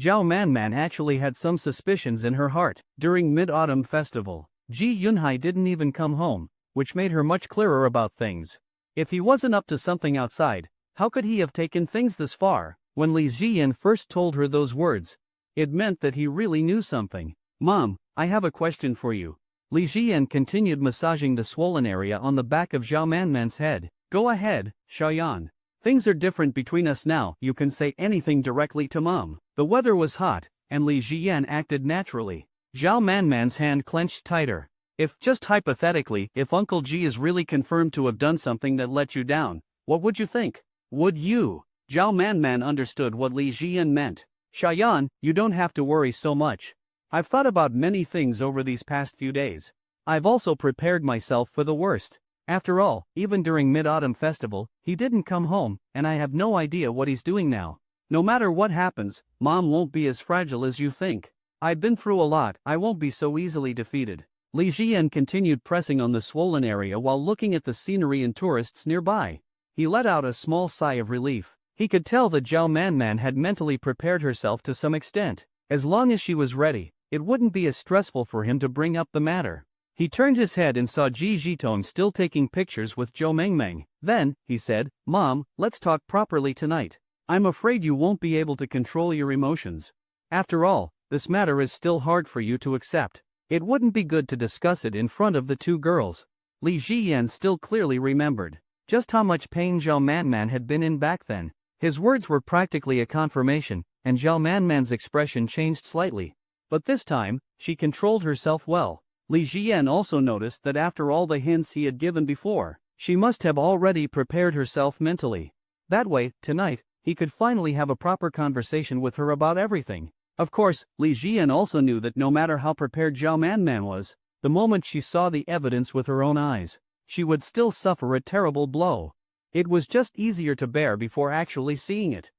B: Zhao Manman actually had some suspicions in her heart. During Mid-Autumn Festival, Ji Yunhai didn't even come home, which made her much clearer about things. If he wasn't up to something outside, how could he have taken things this far? When Li Jian first told her those words, it meant that he really knew something. "Mom, I have a question for you." Li Jian continued massaging the swollen area on the back of Zhao Manman's head. "Go ahead, Xiaoyan. Things are different between us now. You can say anything directly to Mom." The weather was hot, and Li Jian acted naturally. Zhao Manman's hand clenched tighter. If, just hypothetically, if Uncle G is really confirmed to have done something that let you down, what would you think? Would you? Zhao Manman understood what Li Jian meant. Shayan, you don't have to worry so much. I've thought about many things over these past few days. I've also prepared myself for the worst. After all, even during Mid-Autumn Festival, he didn't come home, and I have no idea what he's doing now. No matter what happens, Mom won't be as fragile as you think. I've been through a lot, I won't be so easily defeated. Li Jian continued pressing on the swollen area while looking at the scenery and tourists nearby. He let out a small sigh of relief. He could tell that Zhao Manman had mentally prepared herself to some extent. As long as she was ready, it wouldn't be as stressful for him to bring up the matter. He turned his head and saw Ji Jitong still taking pictures with Zhou Mengmeng. Then, he said, Mom, let's talk properly tonight. I'm afraid you won't be able to control your emotions. After all, this matter is still hard for you to accept. It wouldn't be good to discuss it in front of the two girls. Li Jiyan still clearly remembered just how much pain Zhao Manman had been in back then. His words were practically a confirmation, and Zhao Manman's expression changed slightly. But this time, she controlled herself well. Li Jian also noticed that after all the hints he had given before, she must have already prepared herself mentally. That way, tonight, he could finally have a proper conversation with her about everything. Of course, Li Jian also knew that no matter how prepared Zhao Manman was, the moment she saw the evidence with her own eyes, she would still suffer a terrible blow. It was just easier to bear before actually seeing it.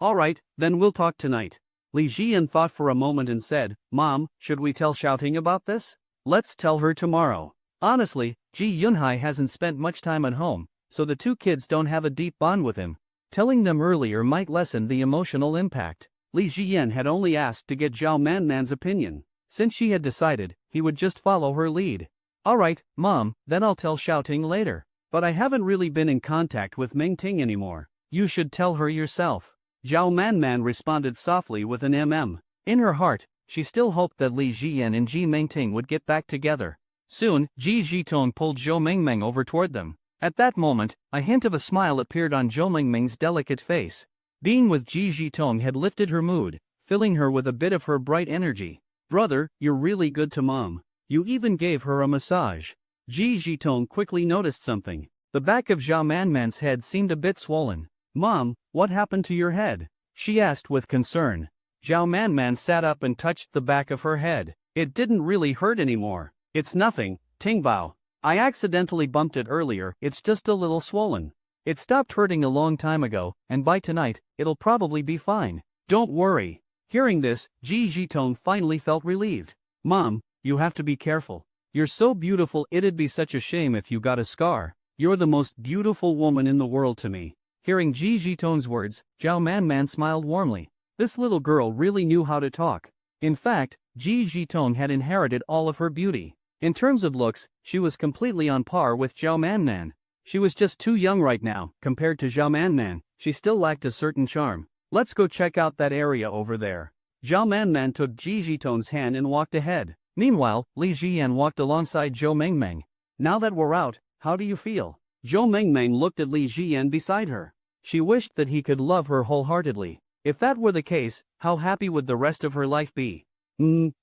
B: Alright, then we'll talk tonight. Li Jian thought for a moment and said, Mom, should we tell Xiaoting about this? Let's tell her tomorrow. Honestly, Ji Yunhai hasn't spent much time at home, so the two kids don't have a deep bond with him. Telling them earlier might lessen the emotional impact. Li Jian had only asked to get Zhao Manman's opinion. Since she had decided, he would just follow her lead. Alright, Mom, then I'll tell Xiaoting later. But I haven't really been in contact with Meng Ting anymore. You should tell her yourself. Zhao Manman responded softly with an In her heart, she still hoped that Li Jian and Ji Mengting would get back together. Soon, Ji Jitong pulled Zhou Mengmeng over toward them. At that moment, a hint of a smile appeared on Zhou Mengmeng's delicate face. Being with Ji Jitong had lifted her mood, filling her with a bit of her bright energy. Brother, you're really good to Mom. You even gave her a massage. Ji Jitong quickly noticed something. The back of Zhao Manman's head seemed a bit swollen. Mom, what happened to your head? She asked with concern. Zhao Manman sat up and touched the back of her head. It didn't really hurt anymore. It's nothing, Tingbao. I accidentally bumped it earlier, it's just a little swollen. It stopped hurting a long time ago, and by tonight, it'll probably be fine. Don't worry. Hearing this, Ji Jitong finally felt relieved. Mom, you have to be careful. You're so beautiful, it'd be such a shame if you got a scar. You're the most beautiful woman in the world to me. Hearing Ji Jitong's words, Zhao Manman smiled warmly. This little girl really knew how to talk. In fact, Ji Jitong had inherited all of her beauty. In terms of looks, she was completely on par with Zhao Manman. She was just too young right now, compared to Zhao Manman. She still lacked a certain charm. Let's go check out that area over there. Zhao Manman took Ji Jitong's hand and walked ahead. Meanwhile, Li Jian walked alongside Zhou Mengmeng. Now that we're out, how do you feel? Zhou Mengmeng looked at Li Jian beside her. She wished that he could love her wholeheartedly. If that were the case, how happy would the rest of her life be?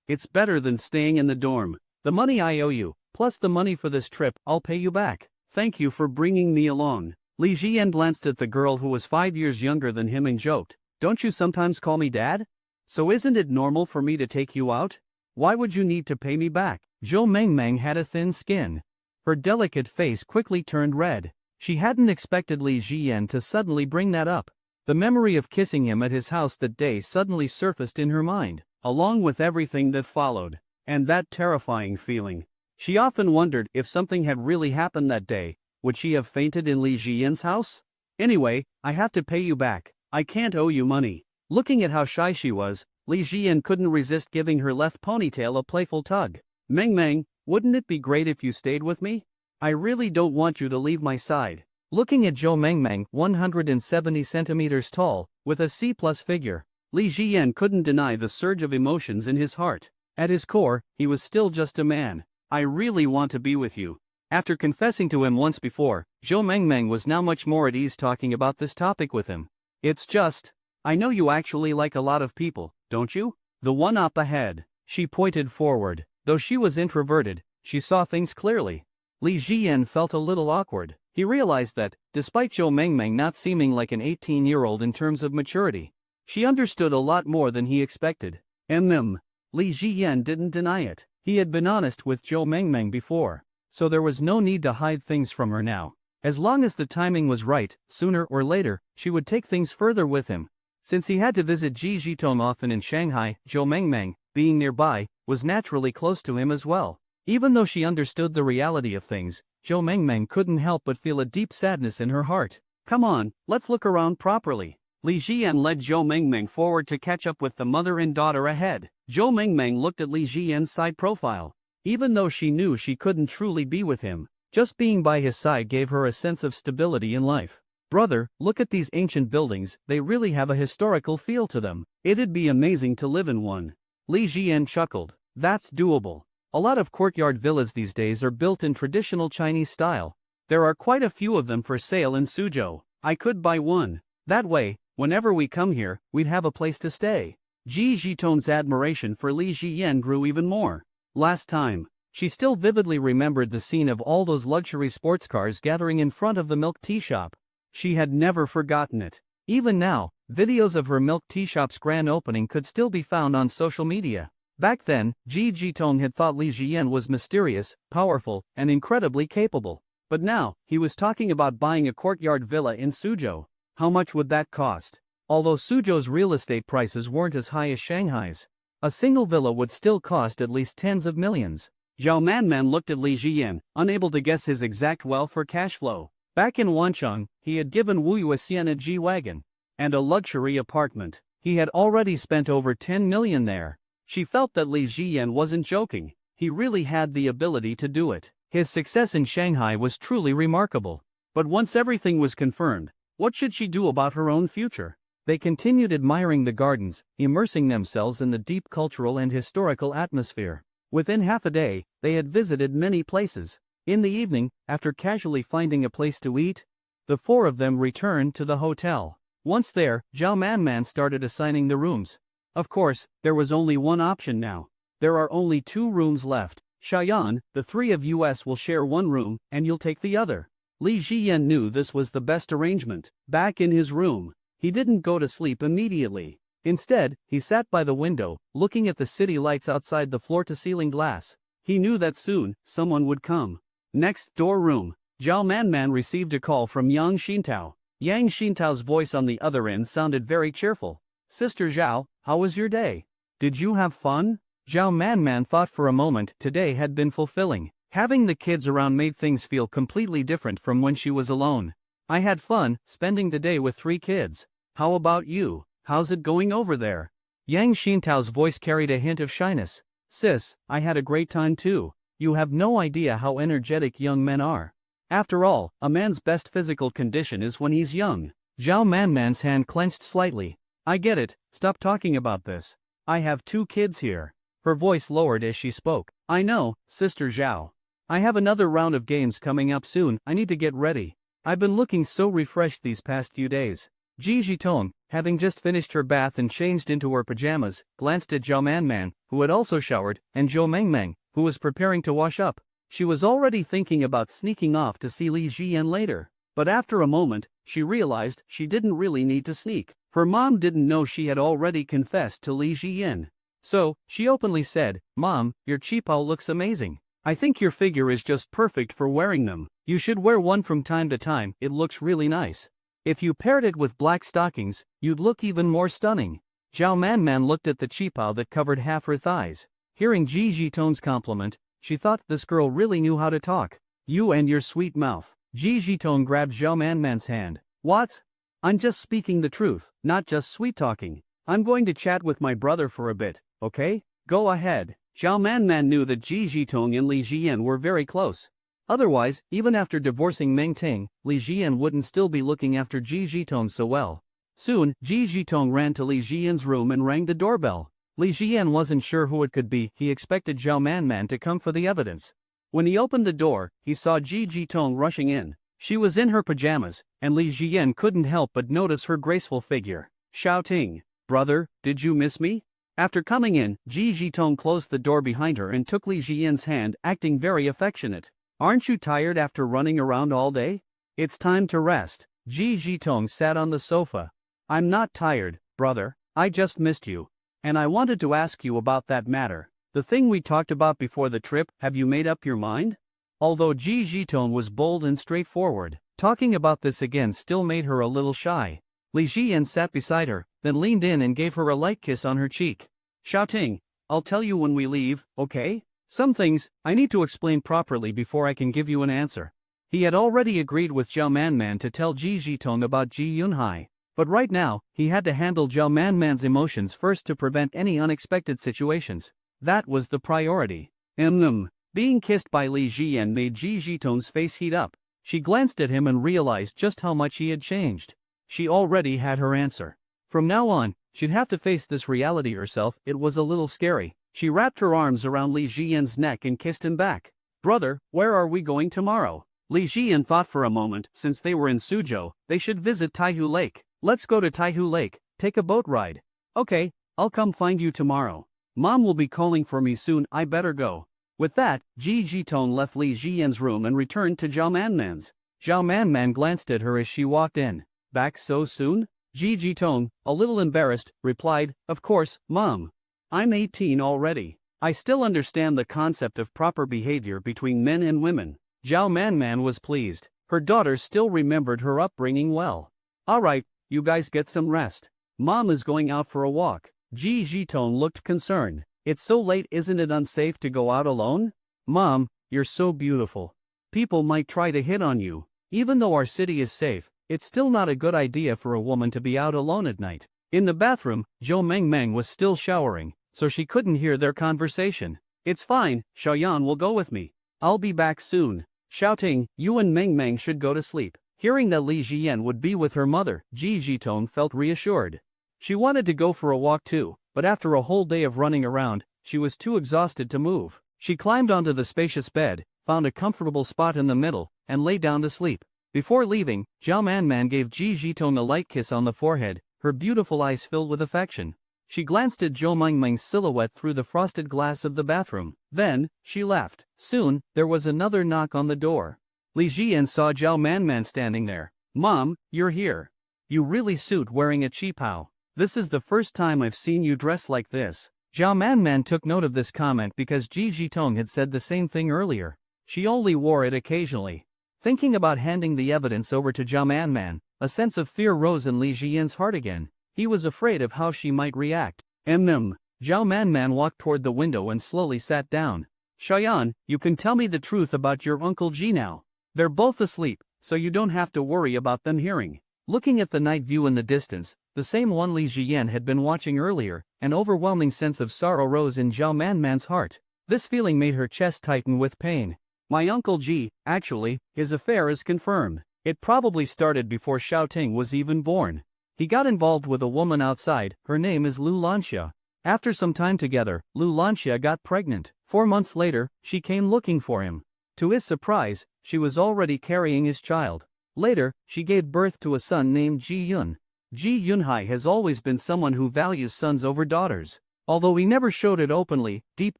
B: It's better than staying in the dorm. The money I owe you, plus the money for this trip, I'll pay you back. Thank you for bringing me along. Li Jian glanced at the girl who was 5 years younger than him and joked. Don't you sometimes call me dad? So isn't it normal for me to take you out? Why would you need to pay me back? Zhou Mengmeng had a thin skin. Her delicate face quickly turned red. She hadn't expected Li Jian to suddenly bring that up. The memory of kissing him at his house that day suddenly surfaced in her mind, along with everything that followed, and that terrifying feeling. She often wondered if something had really happened that day, would she have fainted in Li Jian's house? Anyway, I have to pay you back. I can't owe you money. Looking at how shy she was, Li Jian couldn't resist giving her left ponytail a playful tug. Mengmeng, wouldn't it be great if you stayed with me? I really don't want you to leave my side. Looking at Zhou Mengmeng, 170 centimeters tall, with a C-plus figure, Li Jian couldn't deny the surge of emotions in his heart. At his core, he was still just a man. I really want to be with you. After confessing to him once before, Zhou Mengmeng was now much more at ease talking about this topic with him. It's just, I know you actually like a lot of people, don't you? The one up ahead. She pointed forward. Though she was introverted, she saw things clearly. Li Jian felt a little awkward. He realized that, despite Zhou Mengmeng not seeming like an 18-year-old in terms of maturity, she understood a lot more than he expected. Li Jian didn't deny it. He had been honest with Zhou Mengmeng before, so there was no need to hide things from her now. As long as the timing was right, sooner or later, she would take things further with him. Since he had to visit Ji Zhitong often in Shanghai, Zhou Mengmeng, being nearby, was naturally close to him as well. Even though she understood the reality of things, Zhou Mengmeng couldn't help but feel a deep sadness in her heart. Come on, let's look around properly. Li Jian led Zhou Mengmeng forward to catch up with the mother and daughter ahead. Zhou Mengmeng looked at Li Jian's side profile. Even though she knew she couldn't truly be with him, just being by his side gave her a sense of stability in life. Brother, look at these ancient buildings, they really have a historical feel to them. It'd be amazing to live in one. Li Jian chuckled. That's doable. A lot of courtyard villas these days are built in traditional Chinese style. There are quite a few of them for sale in Suzhou. I could buy one. That way, whenever we come here, we'd have a place to stay. Ji Zhitong's admiration for Li Jian grew even more. Last time, she still vividly remembered the scene of all those luxury sports cars gathering in front of the milk tea shop. She had never forgotten it. Even now, videos of her milk tea shop's grand opening could still be found on social media. Back then, Ji Zhitong had thought Li Jian was mysterious, powerful, and incredibly capable. But now, he was talking about buying a courtyard villa in Suzhou. How much would that cost? Although Suzhou's real estate prices weren't as high as Shanghai's, a single villa would still cost at least tens of millions. Zhao Manman looked at Li Jian, unable to guess his exact wealth or cash flow. Back in Wancheng, he had given Wu Yu a Sienna G-Wagon and a luxury apartment. He had already spent over 10 million there. She felt that Li Jian wasn't joking. He really had the ability to do it. His success in Shanghai was truly remarkable. But once everything was confirmed, what should she do about her own future? They continued admiring the gardens, immersing themselves in the deep cultural and historical atmosphere. Within half a day, they had visited many places. In the evening, after casually finding a place to eat, the four of them returned to the hotel. Once there, Zhao Manman started assigning the rooms. Of course, there was only one option now. There are only 2 rooms left. Shayan, the 3 of us will share one room, and you'll take the other. Li Jian knew this was the best arrangement. Back in his room, he didn't go to sleep immediately. Instead, he sat by the window, looking at the city lights outside the floor-to-ceiling glass. He knew that soon, someone would come. Next door room. Zhao Manman received a call from Yang Xintao. Yang Xintao's voice on the other end sounded very cheerful. Sister Zhao, how was your day? Did you have fun? Zhao Manman thought for a moment. Today had been fulfilling. Having the kids around made things feel completely different from when she was alone. I had fun, spending the day with 3 kids. How about you? How's it going over there? Yang Xintao's voice carried a hint of shyness. Sis, I had a great time too. You have no idea how energetic young men are. After all, a man's best physical condition is when he's young. Zhao Manman's hand clenched slightly. I get it, stop talking about this. I have 2 kids here. Her voice lowered as she spoke. I know, Sister Zhao. I have another round of games coming up soon, I need to get ready. I've been looking so refreshed these past few days. Ji Zhitong, having just finished her bath and changed into her pajamas, glanced at Zhao Manman, who had also showered, and Zhou Mengmeng, who was preparing to wash up. She was already thinking about sneaking off to see Li Jian later. But after a moment, she realized she didn't really need to sneak. Her mom didn't know she had already confessed to Li Jian. So, she openly said, Mom, your qipao looks amazing. I think your figure is just perfect for wearing them. You should wear one from time to time, it looks really nice. If you paired it with black stockings, you'd look even more stunning. Zhao Manman looked at the qipao that covered half her thighs. Hearing Ji Zhitong's compliment, she thought this girl really knew how to talk. You and your sweet mouth. Ji Zhitong grabbed Zhao Manman's hand. What? I'm just speaking the truth, not just sweet-talking. I'm going to chat with my brother for a bit, okay? Go ahead. Zhao Manman knew that Ji Zhitong and Li Jian were very close. Otherwise, even after divorcing Meng Ting, Li Jian wouldn't still be looking after Ji Zhitong so well. Soon, Ji Zhitong ran to Li Jian's room and rang the doorbell. Li Jian wasn't sure who it could be. He expected Zhao Manman to come for the evidence. When he opened the door, he saw Ji Zhitong rushing in. She was in her pajamas, and Li Jian couldn't help but notice her graceful figure. Shouting, Brother, did you miss me? After coming in, Ji Jitong closed the door behind her and took Li Jian's hand, acting very affectionate. Aren't you tired after running around all day? It's time to rest. Ji Jitong sat on the sofa. I'm not tired, brother. I just missed you. And I wanted to ask you about that matter. The thing we talked about before the trip, have you made up your mind? Although Ji Jitong was bold and straightforward, talking about this again still made her a little shy. Li Jian sat beside her, then leaned in and gave her a light kiss on her cheek. Shouting, I'll tell you when we leave, okay? Some things, I need to explain properly before I can give you an answer. He had already agreed with Zhao Manman to tell Ji Jitong about Ji Yunhai. But right now, he had to handle Zhao Manman's emotions first to prevent any unexpected situations. That was the priority. Being kissed by Li Jian made Ji Jitong's face heat up. She glanced at him and realized just how much he had changed. She already had her answer. From now on, she'd have to face this reality herself. It was a little scary. She wrapped her arms around Li Jian's neck and kissed him back. Brother, where are we going tomorrow? Li Jian thought for a moment. Since they were in Suzhou, they should visit Taihu Lake. Let's go to Taihu Lake, take a boat ride. Okay, I'll come find you tomorrow. Mom will be calling for me soon, I better go. With that, Ji Jitong left Li Jian's room and returned to Zhao Manman's. Zhao Manman glanced at her as she walked in. Back so soon? Ji Jitong, a little embarrassed, replied, Of course, Mom. I'm 18 already. I still understand the concept of proper behavior between men and women. Zhao Manman was pleased. Her daughter still remembered her upbringing well. Alright, you guys get some rest. Mom is going out for a walk. Ji Jitong looked concerned. It's so late, isn't it unsafe to go out alone? Mom, you're so beautiful. People might try to hit on you. Even though our city is safe, it's still not a good idea for a woman to be out alone at night. In the bathroom, Zhou Mengmeng was still showering, so she couldn't hear their conversation. It's fine, Xiaoyan will go with me. I'll be back soon. Shouting, you and Mengmeng should go to sleep. Hearing that Li Jian would be with her mother, Ji Jitong felt reassured. She wanted to go for a walk too, but after a whole day of running around, she was too exhausted to move. She climbed onto the spacious bed, found a comfortable spot in the middle, and lay down to sleep. Before leaving, Zhao Manman gave Ji Jitong a light kiss on the forehead, her beautiful eyes filled with affection. She glanced at Zhou Mengmeng's silhouette through the frosted glass of the bathroom. Then, she left. Soon, there was another knock on the door. Li Jian saw Zhao Manman standing there. Mom, you're here. You really suit wearing a qipao. This is the first time I've seen you dress like this. Zhao Manman took note of this comment because Ji Jitong had said the same thing earlier. She only wore it occasionally. Thinking about handing the evidence over to Zhao Manman, a sense of fear rose in Li Jian's heart again. He was afraid of how she might react. Zhao Manman walked toward the window and slowly sat down. Xiaoyan, you can tell me the truth about your Uncle Ji now. They're both asleep, so you don't have to worry about them hearing. Looking at the night view in the distance, the same one Li Jian had been watching earlier, an overwhelming sense of sorrow rose in Zhao Manman's heart. This feeling made her chest tighten with pain. My Uncle Ji, actually, his affair is confirmed. It probably started before Xiaoting was even born. He got involved with a woman outside, her name is Lu Lanxia. After some time together, Lu Lanxia got pregnant. 4 months later, she came looking for him. To his surprise, she was already carrying his child. Later, she gave birth to a son named Ji Yun. Ji Yunhai has always been someone who values sons over daughters. Although he never showed it openly, deep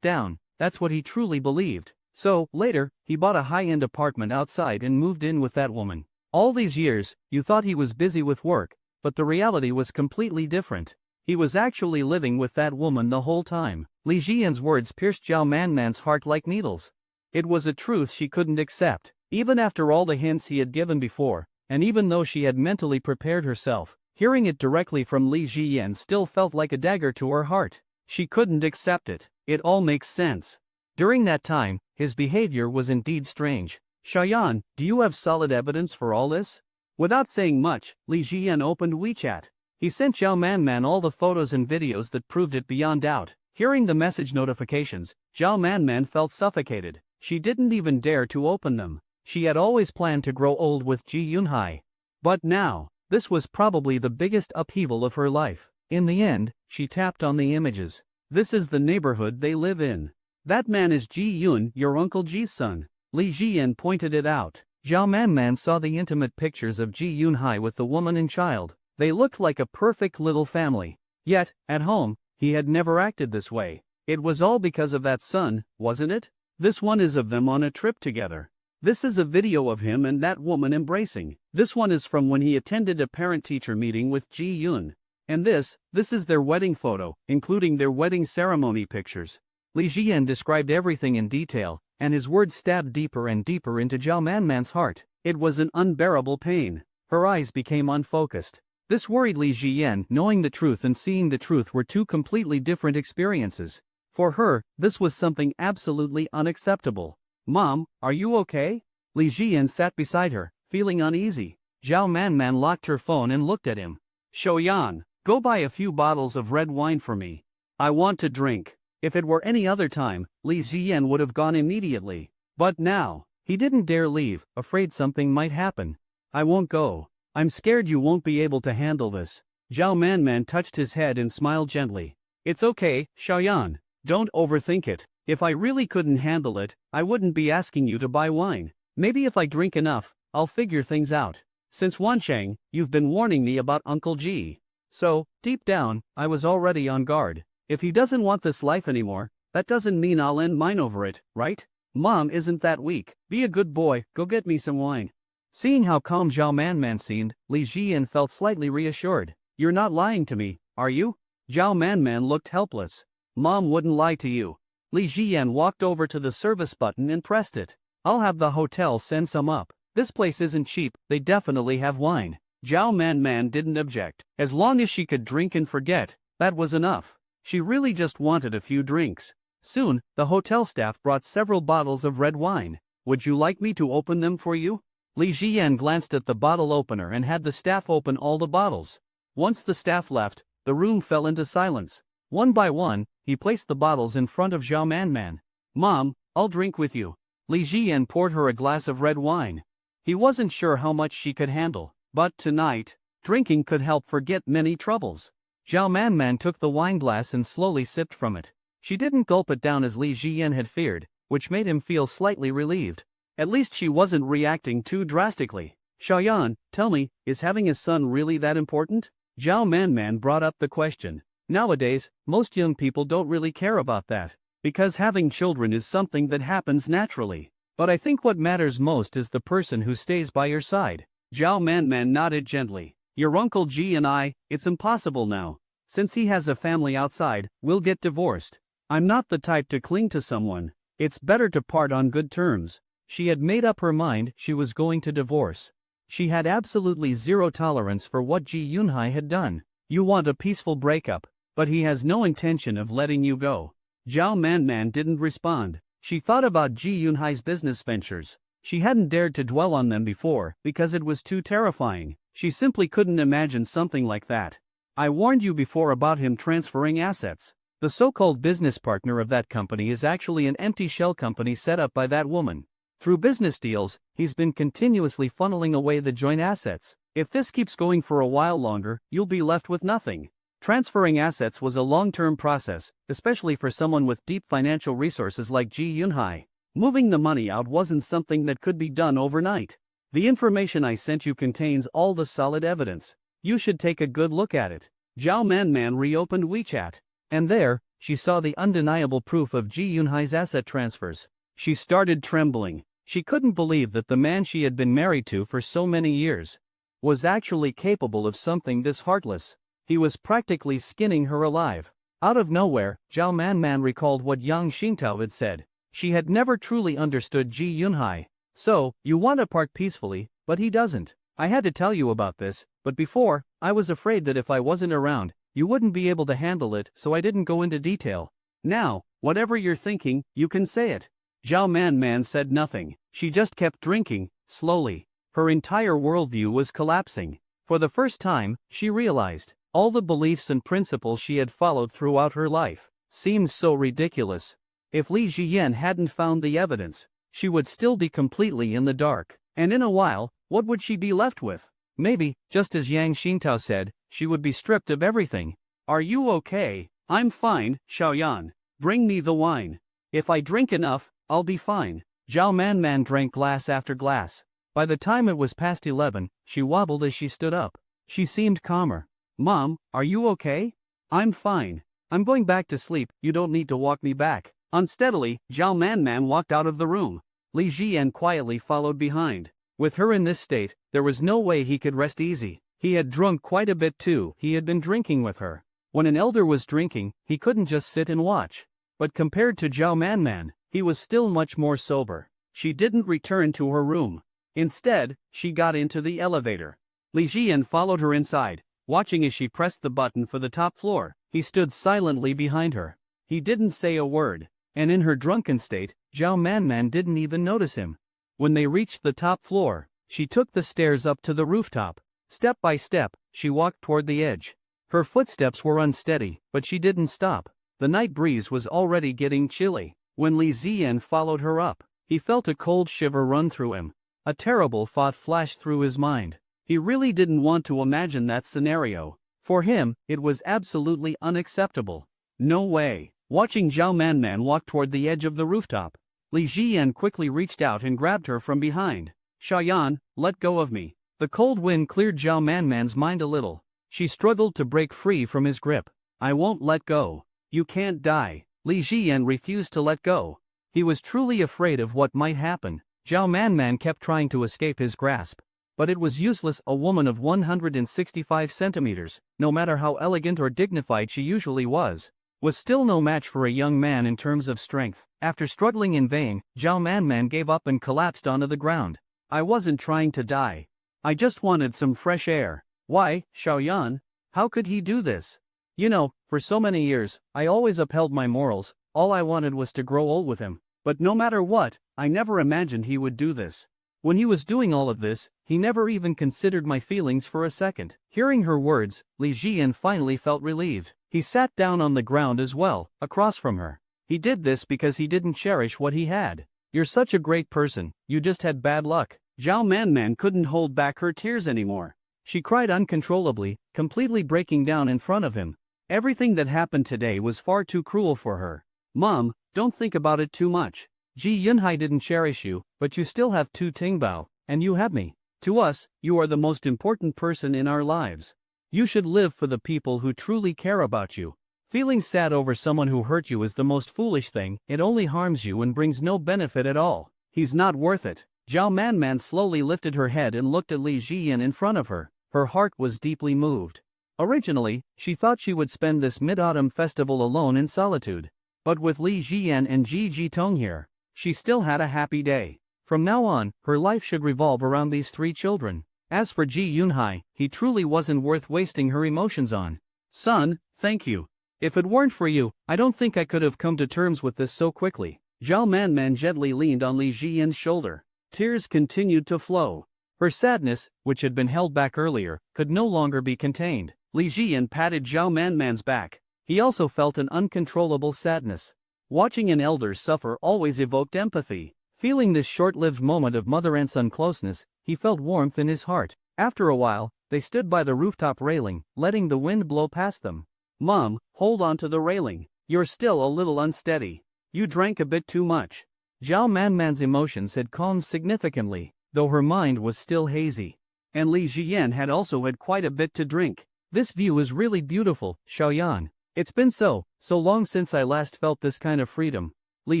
B: down, that's what he truly believed. So, later, he bought a high-end apartment outside and moved in with that woman. All these years, you thought he was busy with work, but the reality was completely different. He was actually living with that woman the whole time. Li Jian's words pierced Zhao Manman's heart like needles. It was a truth she couldn't accept. Even after all the hints he had given before, and even though she had mentally prepared herself, hearing it directly from Li Jian still felt like a dagger to her heart. She couldn't accept it. It all makes sense. During that time, his behavior was indeed strange. Xiaoyan, do you have solid evidence for all this? Without saying much, Li Jian opened WeChat. He sent Zhao Manman all the photos and videos that proved it beyond doubt. Hearing the message notifications, Zhao Manman felt suffocated. She didn't even dare to open them. She had always planned to grow old with Ji Yunhai. But now, this was probably the biggest upheaval of her life. In the end, she tapped on the images. This is the neighborhood they live in. That man is Ji Yun, your Uncle Ji's son. Li Jian pointed it out. Zhao Manman saw the intimate pictures of Ji Yunhai with the woman and child. They looked like a perfect little family. Yet, at home, He had never acted this way. It was all because of that son, wasn't it? This one is of them on a trip together. This is a video of him and that woman embracing. This one is from when he attended a parent-teacher meeting with Ji-yoon. And this is their wedding photo, including their wedding ceremony pictures. Lee Ji-yeon described everything in detail, and his words stabbed deeper and deeper into Zhao Manman's heart. It was an unbearable pain. Her eyes became unfocused. This worried Lee Ji-yeon. Knowing the truth and seeing the truth were two completely different experiences. For her, this was something absolutely unacceptable. "Mom, are you okay?" Lee Ji-yeon sat beside her, feeling uneasy. Zhao Manman locked her phone and looked at him. "Shoyan, go buy a few bottles of red wine for me. I want to drink." If it were any other time, Lee Ji-yeon would have gone immediately. But now, he didn't dare leave, afraid something might happen. "I won't go. I'm scared you won't be able to handle this." Zhao Manman touched his head and smiled gently. "It's okay, Xiaoyan. Don't overthink it. If I really couldn't handle it, I wouldn't be asking you to buy wine. Maybe if I drink enough, I'll figure things out. Since Wansheng, you've been warning me about Uncle Ji. So, deep down, I was already on guard. If he doesn't want this life anymore, that doesn't mean I'll end mine over it, right? Mom isn't that weak. Be a good boy, go get me some wine." Seeing how calm Zhao Manman seemed, Li Jian felt slightly reassured. "You're not lying to me, are you?" Zhao Manman looked helpless. "Mom wouldn't lie to you." Li Jian walked over to the service button and pressed it. "I'll have the hotel send some up. This place isn't cheap, they definitely have wine." Zhao Manman didn't object. As long as she could drink and forget, that was enough. She really just wanted a few drinks. Soon, the hotel staff brought several bottles of red wine. "Would you like me to open them for you?" Li Jian glanced at the bottle opener and had the staff open all the bottles. Once the staff left, the room fell into silence. One by one, he placed the bottles in front of Zhao Manman. "Mom, I'll drink with you." Li Jian poured her a glass of red wine. He wasn't sure how much she could handle, but tonight, drinking could help forget many troubles. Zhao Manman took the wine glass and slowly sipped from it. She didn't gulp it down as Li Jian had feared, which made him feel slightly relieved. At least she wasn't reacting too drastically. "Xiaoyan, tell me, is having a son really that important?" Zhao Manman brought up the question. Nowadays, most young people don't really care about that, because having children is something that happens naturally. But I think what matters most is the person who stays by your side. Zhao Manman nodded gently. "Your Uncle Ji and I, it's impossible now. Since he has a family outside, we'll get divorced. I'm not the type to cling to someone. It's better to part on good terms." She had made up her mind she was going to divorce. She had absolutely zero tolerance for what Ji Yunhai had done. "You want a peaceful breakup, but he has no intention of letting you go." Zhao Manman didn't respond. She thought about Ji Yunhai's business ventures. She hadn't dared to dwell on them before because it was too terrifying. She simply couldn't imagine something like that. "I warned you before about him transferring assets. The so-called business partner of that company is actually an empty shell company set up by that woman. Through business deals, he's been continuously funneling away the joint assets. If this keeps going for a while longer, you'll be left with nothing." Transferring assets was a long-term process, especially for someone with deep financial resources like Ji Yunhai. Moving the money out wasn't something that could be done overnight. "The information I sent you contains all the solid evidence. You should take a good look at it." Zhao Manman reopened WeChat. And there, she saw the undeniable proof of Ji Yunhai's asset transfers. She started trembling. She couldn't believe that the man she had been married to for so many years was actually capable of something this heartless. He was practically skinning her alive. Out of nowhere, Zhao Manman recalled what Yang Xingtao had said. She had never truly understood Ji Yunhai. "So, you want to part peacefully, but he doesn't. I had to tell you about this, but before, I was afraid that if I wasn't around, you wouldn't be able to handle it, so I didn't go into detail. Now, whatever you're thinking, you can say it." Zhao Manman said nothing. She just kept drinking, slowly. Her entire worldview was collapsing. For the first time, she realized all the beliefs and principles she had followed throughout her life seemed so ridiculous. If Li Jiyan hadn't found the evidence, she would still be completely in the dark. And in a while, what would she be left with? Maybe, just as Yang Xingtao said, she would be stripped of everything. "Are you okay?" "I'm fine, Xiaoyan. Bring me the wine. If I drink enough, I'll be fine." Zhao Manman drank glass after glass. By the time it was past 11, she wobbled as she stood up. She seemed calmer. "Mom, are you okay?" "I'm fine. I'm going back to sleep, you don't need to walk me back. Unsteadily, Zhao Man walked out of the room. Li Jian quietly followed behind. With her in this state, there was no way he could rest easy. He had drunk quite a bit too, he had been drinking with her. When an elder was drinking, he couldn't just sit and watch. But compared to Zhao Man, he was still much more sober. She didn't return to her room. Instead, she got into the elevator. Li Jian followed her inside, watching as she pressed the button for the top floor. He stood silently behind her. He didn't say a word, and in her drunken state, Zhao Man didn't even notice him. When they reached the top floor, she took the stairs up to the rooftop. Step by step, she walked toward the edge. Her footsteps were unsteady, but she didn't stop. The night breeze was already getting chilly. When Li Ziyan followed her up, he felt a cold shiver run through him. A terrible thought flashed through his mind. He really didn't want to imagine that scenario. For him, it was absolutely unacceptable. No way. Watching Zhao Man walk toward the edge of the rooftop, Li Ziyan quickly reached out and grabbed her from behind. Xiaoyan, let go of me. The cold wind cleared Zhao Man's mind a little. She struggled to break free from his grip. I won't let go. You can't die. Li Ziyan refused to let go. He was truly afraid of what might happen. Zhao Man kept trying to escape his grasp. But it was useless. A woman of 165 centimeters, no matter how elegant or dignified she usually was still no match for a young man in terms of strength. After struggling in vain, Zhao Man gave up and collapsed onto the ground. I wasn't trying to die. I just wanted some fresh air. Why, Xiaoyan? How could he do this? You know, for so many years, I always upheld my morals. All I wanted was to grow old with him. But no matter what, I never imagined he would do this. When he was doing all of this, he never even considered my feelings for a second. Hearing her words, Li Jian finally felt relieved. He sat down on the ground as well, across from her. He did this because he didn't cherish what he had. You're such a great person, you just had bad luck. Zhao Man couldn't hold back her tears anymore. She cried uncontrollably, completely breaking down in front of him. Everything that happened today was far too cruel for her. Mom, don't think about it too much. Ji Yunhai didn't cherish you, but you still have Tu Tingbao, and you have me. To us, you are the most important person in our lives. You should live for the people who truly care about you. Feeling sad over someone who hurt you is the most foolish thing. It only harms you and brings no benefit at all. He's not worth it. Zhao Man slowly lifted her head and looked at Li Jian in front of her. Her heart was deeply moved. Originally, she thought she would spend this mid-autumn festival alone in solitude. But with Li Jian and Ji Jitong here, she still had a happy day. From now on, her life should revolve around these three children. As for Ji Yunhai, he truly wasn't worth wasting her emotions on. Son, thank you. If it weren't for you, I don't think I could have come to terms with this so quickly. Zhao Man gently leaned on Li Jian's shoulder. Tears continued to flow. Her sadness, which had been held back earlier, could no longer be contained. Li Jian patted Zhao Man's back. He also felt an uncontrollable sadness. Watching an elder suffer always evoked empathy. Feeling this short-lived moment of mother and son closeness, he felt warmth in his heart. After a while, they stood by the rooftop railing, letting the wind blow past them. Mom, hold on to the railing. You're still a little unsteady. You drank a bit too much. Zhao Man's emotions had calmed significantly, though her mind was still hazy. And Li Jian had also had quite a bit to drink. This view is really beautiful, Xiaoyan. It's been so long since I last felt this kind of freedom. Li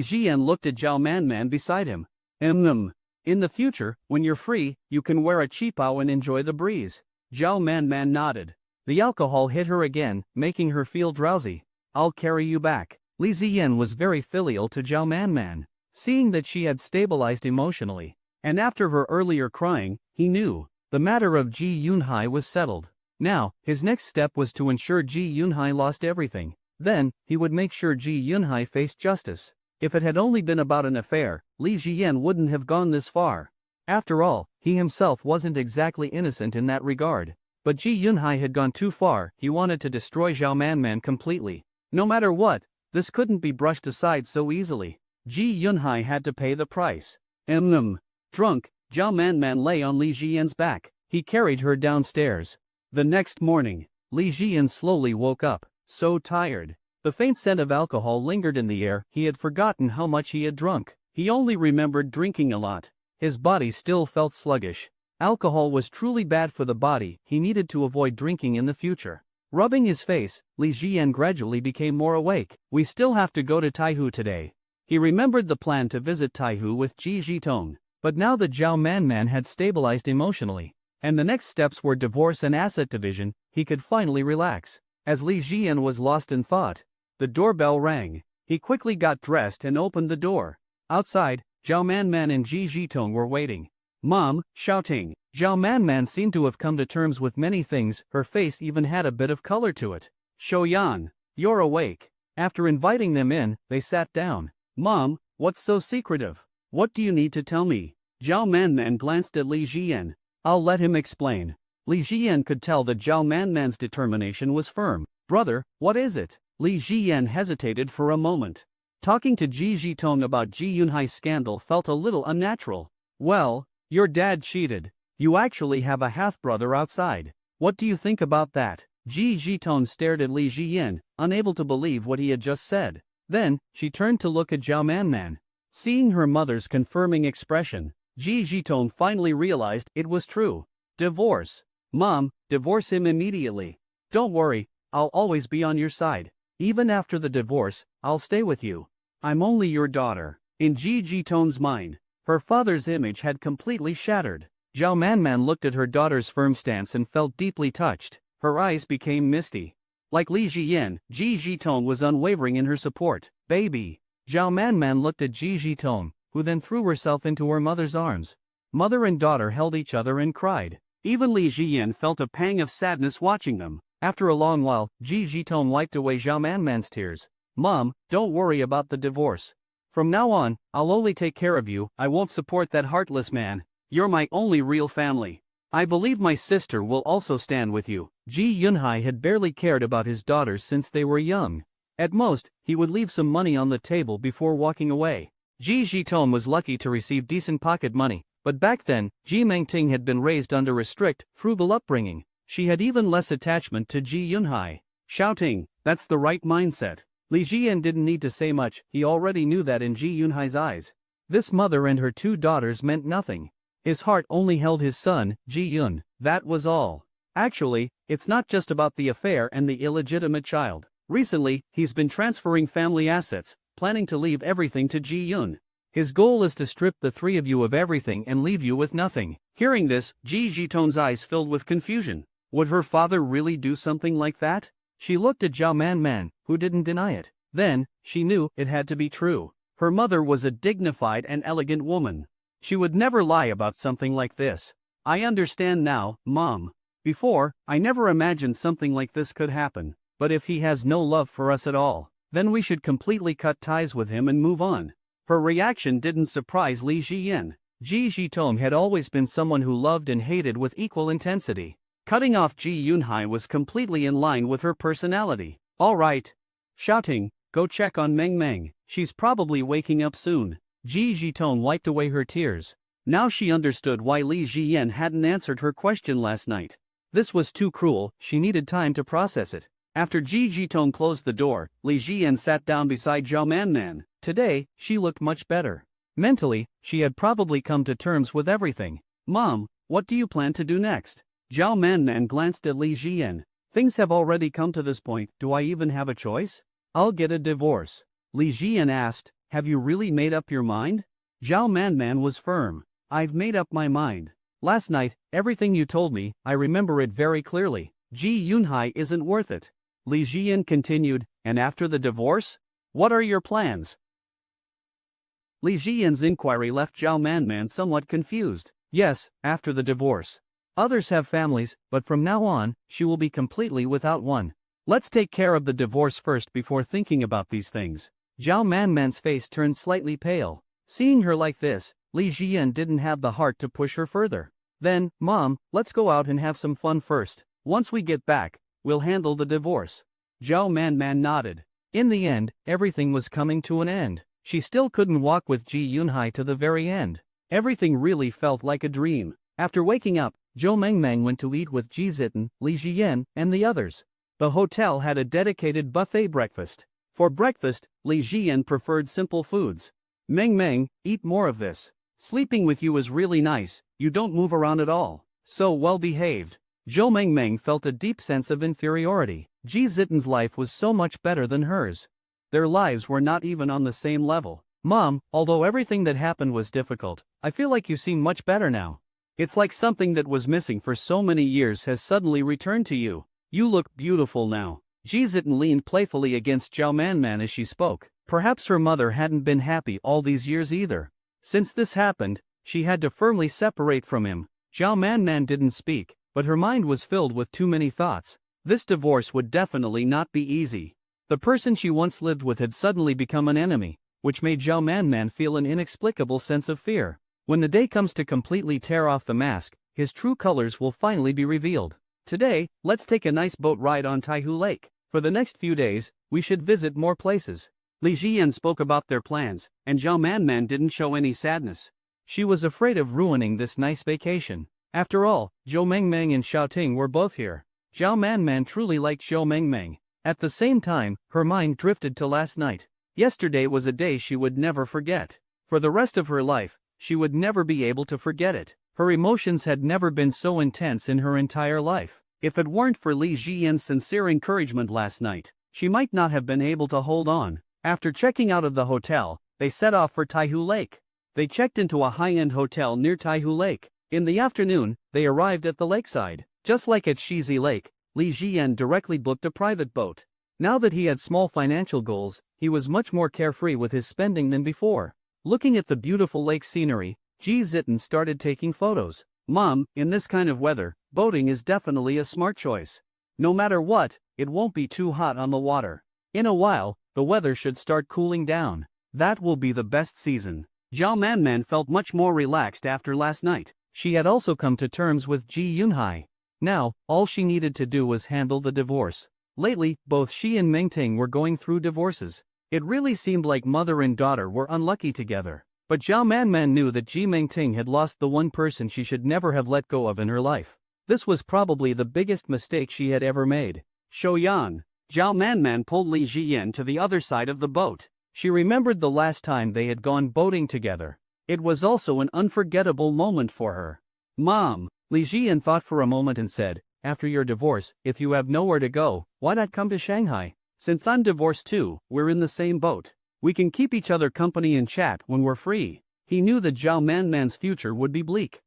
B: Jian looked at Zhao Man beside him. In the future, when you're free, you can wear a qipao and enjoy the breeze. Zhao Man nodded. The alcohol hit her again, making her feel drowsy. I'll carry you back. Li Ziyan was very filial to Zhao Man. Seeing that she had stabilized emotionally, and after her earlier crying, he knew the matter of Ji Yunhai was settled. Now, his next step was to ensure Ji Yunhai lost everything. Then, he would make sure Ji Yunhai faced justice. If it had only been about an affair, Li Jian wouldn't have gone this far. After all, he himself wasn't exactly innocent in that regard. But Ji Yunhai had gone too far. He wanted to destroy Zhao Man completely. No matter what, this couldn't be brushed aside so easily. Ji Yunhai had to pay the price. Drunk, Zhao Man lay on Li Jian's back. He carried her downstairs. The next morning, Li Jian slowly woke up, so tired. The faint scent of alcohol lingered in the air. He had forgotten how much he had drunk. He only remembered drinking a lot. His body still felt sluggish. Alcohol was truly bad for the body. He needed to avoid drinking in the future. Rubbing his face, Li Jian gradually became more awake. We still have to go to Taihu today. He remembered the plan to visit Taihu with Ji Jitong. But now that Zhao Manman had stabilized emotionally, and the next steps were divorce and asset division, he could finally relax. As Li Jian was lost in thought, the doorbell rang. He quickly got dressed and opened the door. Outside, Zhao Manman and Ji Jitong were waiting. Mom, shouting. Zhao Manman seemed to have come to terms with many things, her face even had a bit of color to it. Shoyan, you're awake. After inviting them in, they sat down. Mom, what's so secretive? What do you need to tell me? Zhao Manman glanced at Li Jian. I'll let him explain. Li Jian could tell that Zhao Manman's determination was firm. Brother, what is it? Li Jian hesitated for a moment. Talking to Ji Jitong about Ji Yunhai's scandal felt a little unnatural. Well, your dad cheated. You actually have a half-brother outside. What do you think about that? Ji Jitong stared at Li Jian, unable to believe what he had just said. Then, she turned to look at Zhao Manman. Seeing her mother's confirming expression, Ji Jitong finally realized it was true. Divorce. Mom, divorce him immediately. Don't worry, I'll always be on your side. Even after the divorce, I'll stay with you. I'm only your daughter. In Ji Jitong's mind, her father's image had completely shattered. Zhao Manman looked at her daughter's firm stance and felt deeply touched. Her eyes became misty. Like Li Jian, Ji Jitong was unwavering in her support. Baby. Zhao Manman looked at Ji Jitong, who then threw herself into her mother's arms. Mother and daughter held each other and cried. Even Li Jian felt a pang of sadness watching them. After a long while, Ji Jitong wiped away Zhao Manman's tears. Mom, don't worry about the divorce. From now on, I'll only take care of you. I won't support that heartless man. You're my only real family. I believe my sister will also stand with you. Ji Yunhai had barely cared about his daughters since they were young. At most, he would leave some money on the table before walking away. Ji Jitong was lucky to receive decent pocket money, but back then, Ji Mengting had been raised under a strict, frugal upbringing. She had even less attachment to Ji Yunhai. Shouting, that's the right mindset. Li Jian didn't need to say much, he already knew that in Ji Yunhai's eyes. This mother and her two daughters meant nothing. His heart only held his son, Ji Yun, that was all. Actually, it's not just about the affair and the illegitimate child. Recently, he's been transferring family assets, planning to leave everything to Ji Yun. His goal is to strip the three of you of everything and leave you with nothing. Hearing this, Ji Jitong's eyes filled with confusion. Would her father really do something like that? She looked at Zhao Manman, who didn't deny it. Then, she knew it had to be true. Her mother was a dignified and elegant woman. She would never lie about something like this. I understand now, Mom. Before, I never imagined something like this could happen. But if he has no love for us at all, then we should completely cut ties with him and move on. Her reaction didn't surprise Li Jian. Ji Jitong had always been someone who loved and hated with equal intensity. Cutting off Ji Yunhai was completely in line with her personality. All right. Shouting, go check on Meng Meng. She's probably waking up soon. Ji Jitong wiped away her tears. Now she understood why Li Jian hadn't answered her question last night. This was too cruel, she needed time to process it. After Ji Jitong closed the door, Li Jian sat down beside Zhao Manman. Today, she looked much better. Mentally, she had probably come to terms with everything. Mom, what do you plan to do next? Zhao Manman glanced at Li Jian. Things have already come to this point, do I even have a choice? I'll get a divorce. Li Jian asked, have you really made up your mind? Zhao Manman was firm. I've made up my mind. Last night, everything you told me, I remember it very clearly. Ji Yunhai isn't worth it. Li Jian continued, and after the divorce? What are your plans? Li Jian's inquiry left Zhao Manman somewhat confused. Yes, after the divorce. Others have families, but from now on, she will be completely without one. Let's take care of the divorce first before thinking about these things. Zhao Manman's face turned slightly pale. Seeing her like this, Li Jian didn't have the heart to push her further. Then, Mom, let's go out and have some fun first. Once we get back, we'll handle the divorce. Zhao Manman nodded. In the end, everything was coming to an end. She still couldn't walk with Ji Yunhai to the very end. Everything really felt like a dream. After waking up, Zhou Mengmeng went to eat with Ji Zitten, Li Jian, and the others. The hotel had a dedicated buffet breakfast. For breakfast, Li Jian preferred simple foods. Mengmeng, eat more of this. Sleeping with you is really nice, you don't move around at all. So well behaved. Zhou Mengmeng felt a deep sense of inferiority. Ji Zitan's life was so much better than hers. Their lives were not even on the same level. Mom, although everything that happened was difficult, I feel like you seem much better now. It's like something that was missing for so many years has suddenly returned to you. You look beautiful now. Ji Zitan leaned playfully against Zhao Manman as she spoke. Perhaps her mother hadn't been happy all these years either. Since this happened, she had to firmly separate from him. Zhao Manman didn't speak, but her mind was filled with too many thoughts. This divorce would definitely not be easy. The person she once lived with had suddenly become an enemy, which made Zhao Manman feel an inexplicable sense of fear. When the day comes to completely tear off the mask, his true colors will finally be revealed. Today, let's take a nice boat ride on Taihu Lake. For the next few days, we should visit more places. Li Jian spoke about their plans, and Zhao Manman didn't show any sadness. She was afraid of ruining this nice vacation. After all, Zhou Mengmeng and Xiaoting were both here. Zhao Manman truly liked Zhou Mengmeng. At the same time, her mind drifted to last night. Yesterday was a day she would never forget. For the rest of her life, she would never be able to forget it. Her emotions had never been so intense in her entire life. If it weren't for Li Jian's sincere encouragement last night, she might not have been able to hold on. After checking out of the hotel, they set off for Taihu Lake. They checked into a high-end hotel near Taihu Lake. In the afternoon, they arrived at the lakeside. Just like at Shizi Lake, Li Jian directly booked a private boat. Now that he had small financial goals, he was much more carefree with his spending than before. Looking at the beautiful lake scenery, Ji Zitan started taking photos. Mom, in this kind of weather, boating is definitely a smart choice. No matter what, it won't be too hot on the water. In a while, the weather should start cooling down. That will be the best season. Zhao Manman felt much more relaxed after last night. She had also come to terms with Ji Yunhai. Now, all she needed to do was handle the divorce. Lately, both she and Mengting were going through divorces. It really seemed like mother and daughter were unlucky together. But Zhao Manman knew that Ji Mengting had lost the one person she should never have let go of in her life. This was probably the biggest mistake she had ever made. Shouyang. Zhao Manman pulled Li Jian to the other side of the boat. She remembered the last time they had gone boating together. It was also an unforgettable moment for her. Mom, Li Jian thought for a moment and said, after your divorce, if you have nowhere to go, why not come to Shanghai? Since I'm divorced too, we're in the same boat. We can keep each other company and chat when we're free. He knew that Zhao Manman's future would be bleak.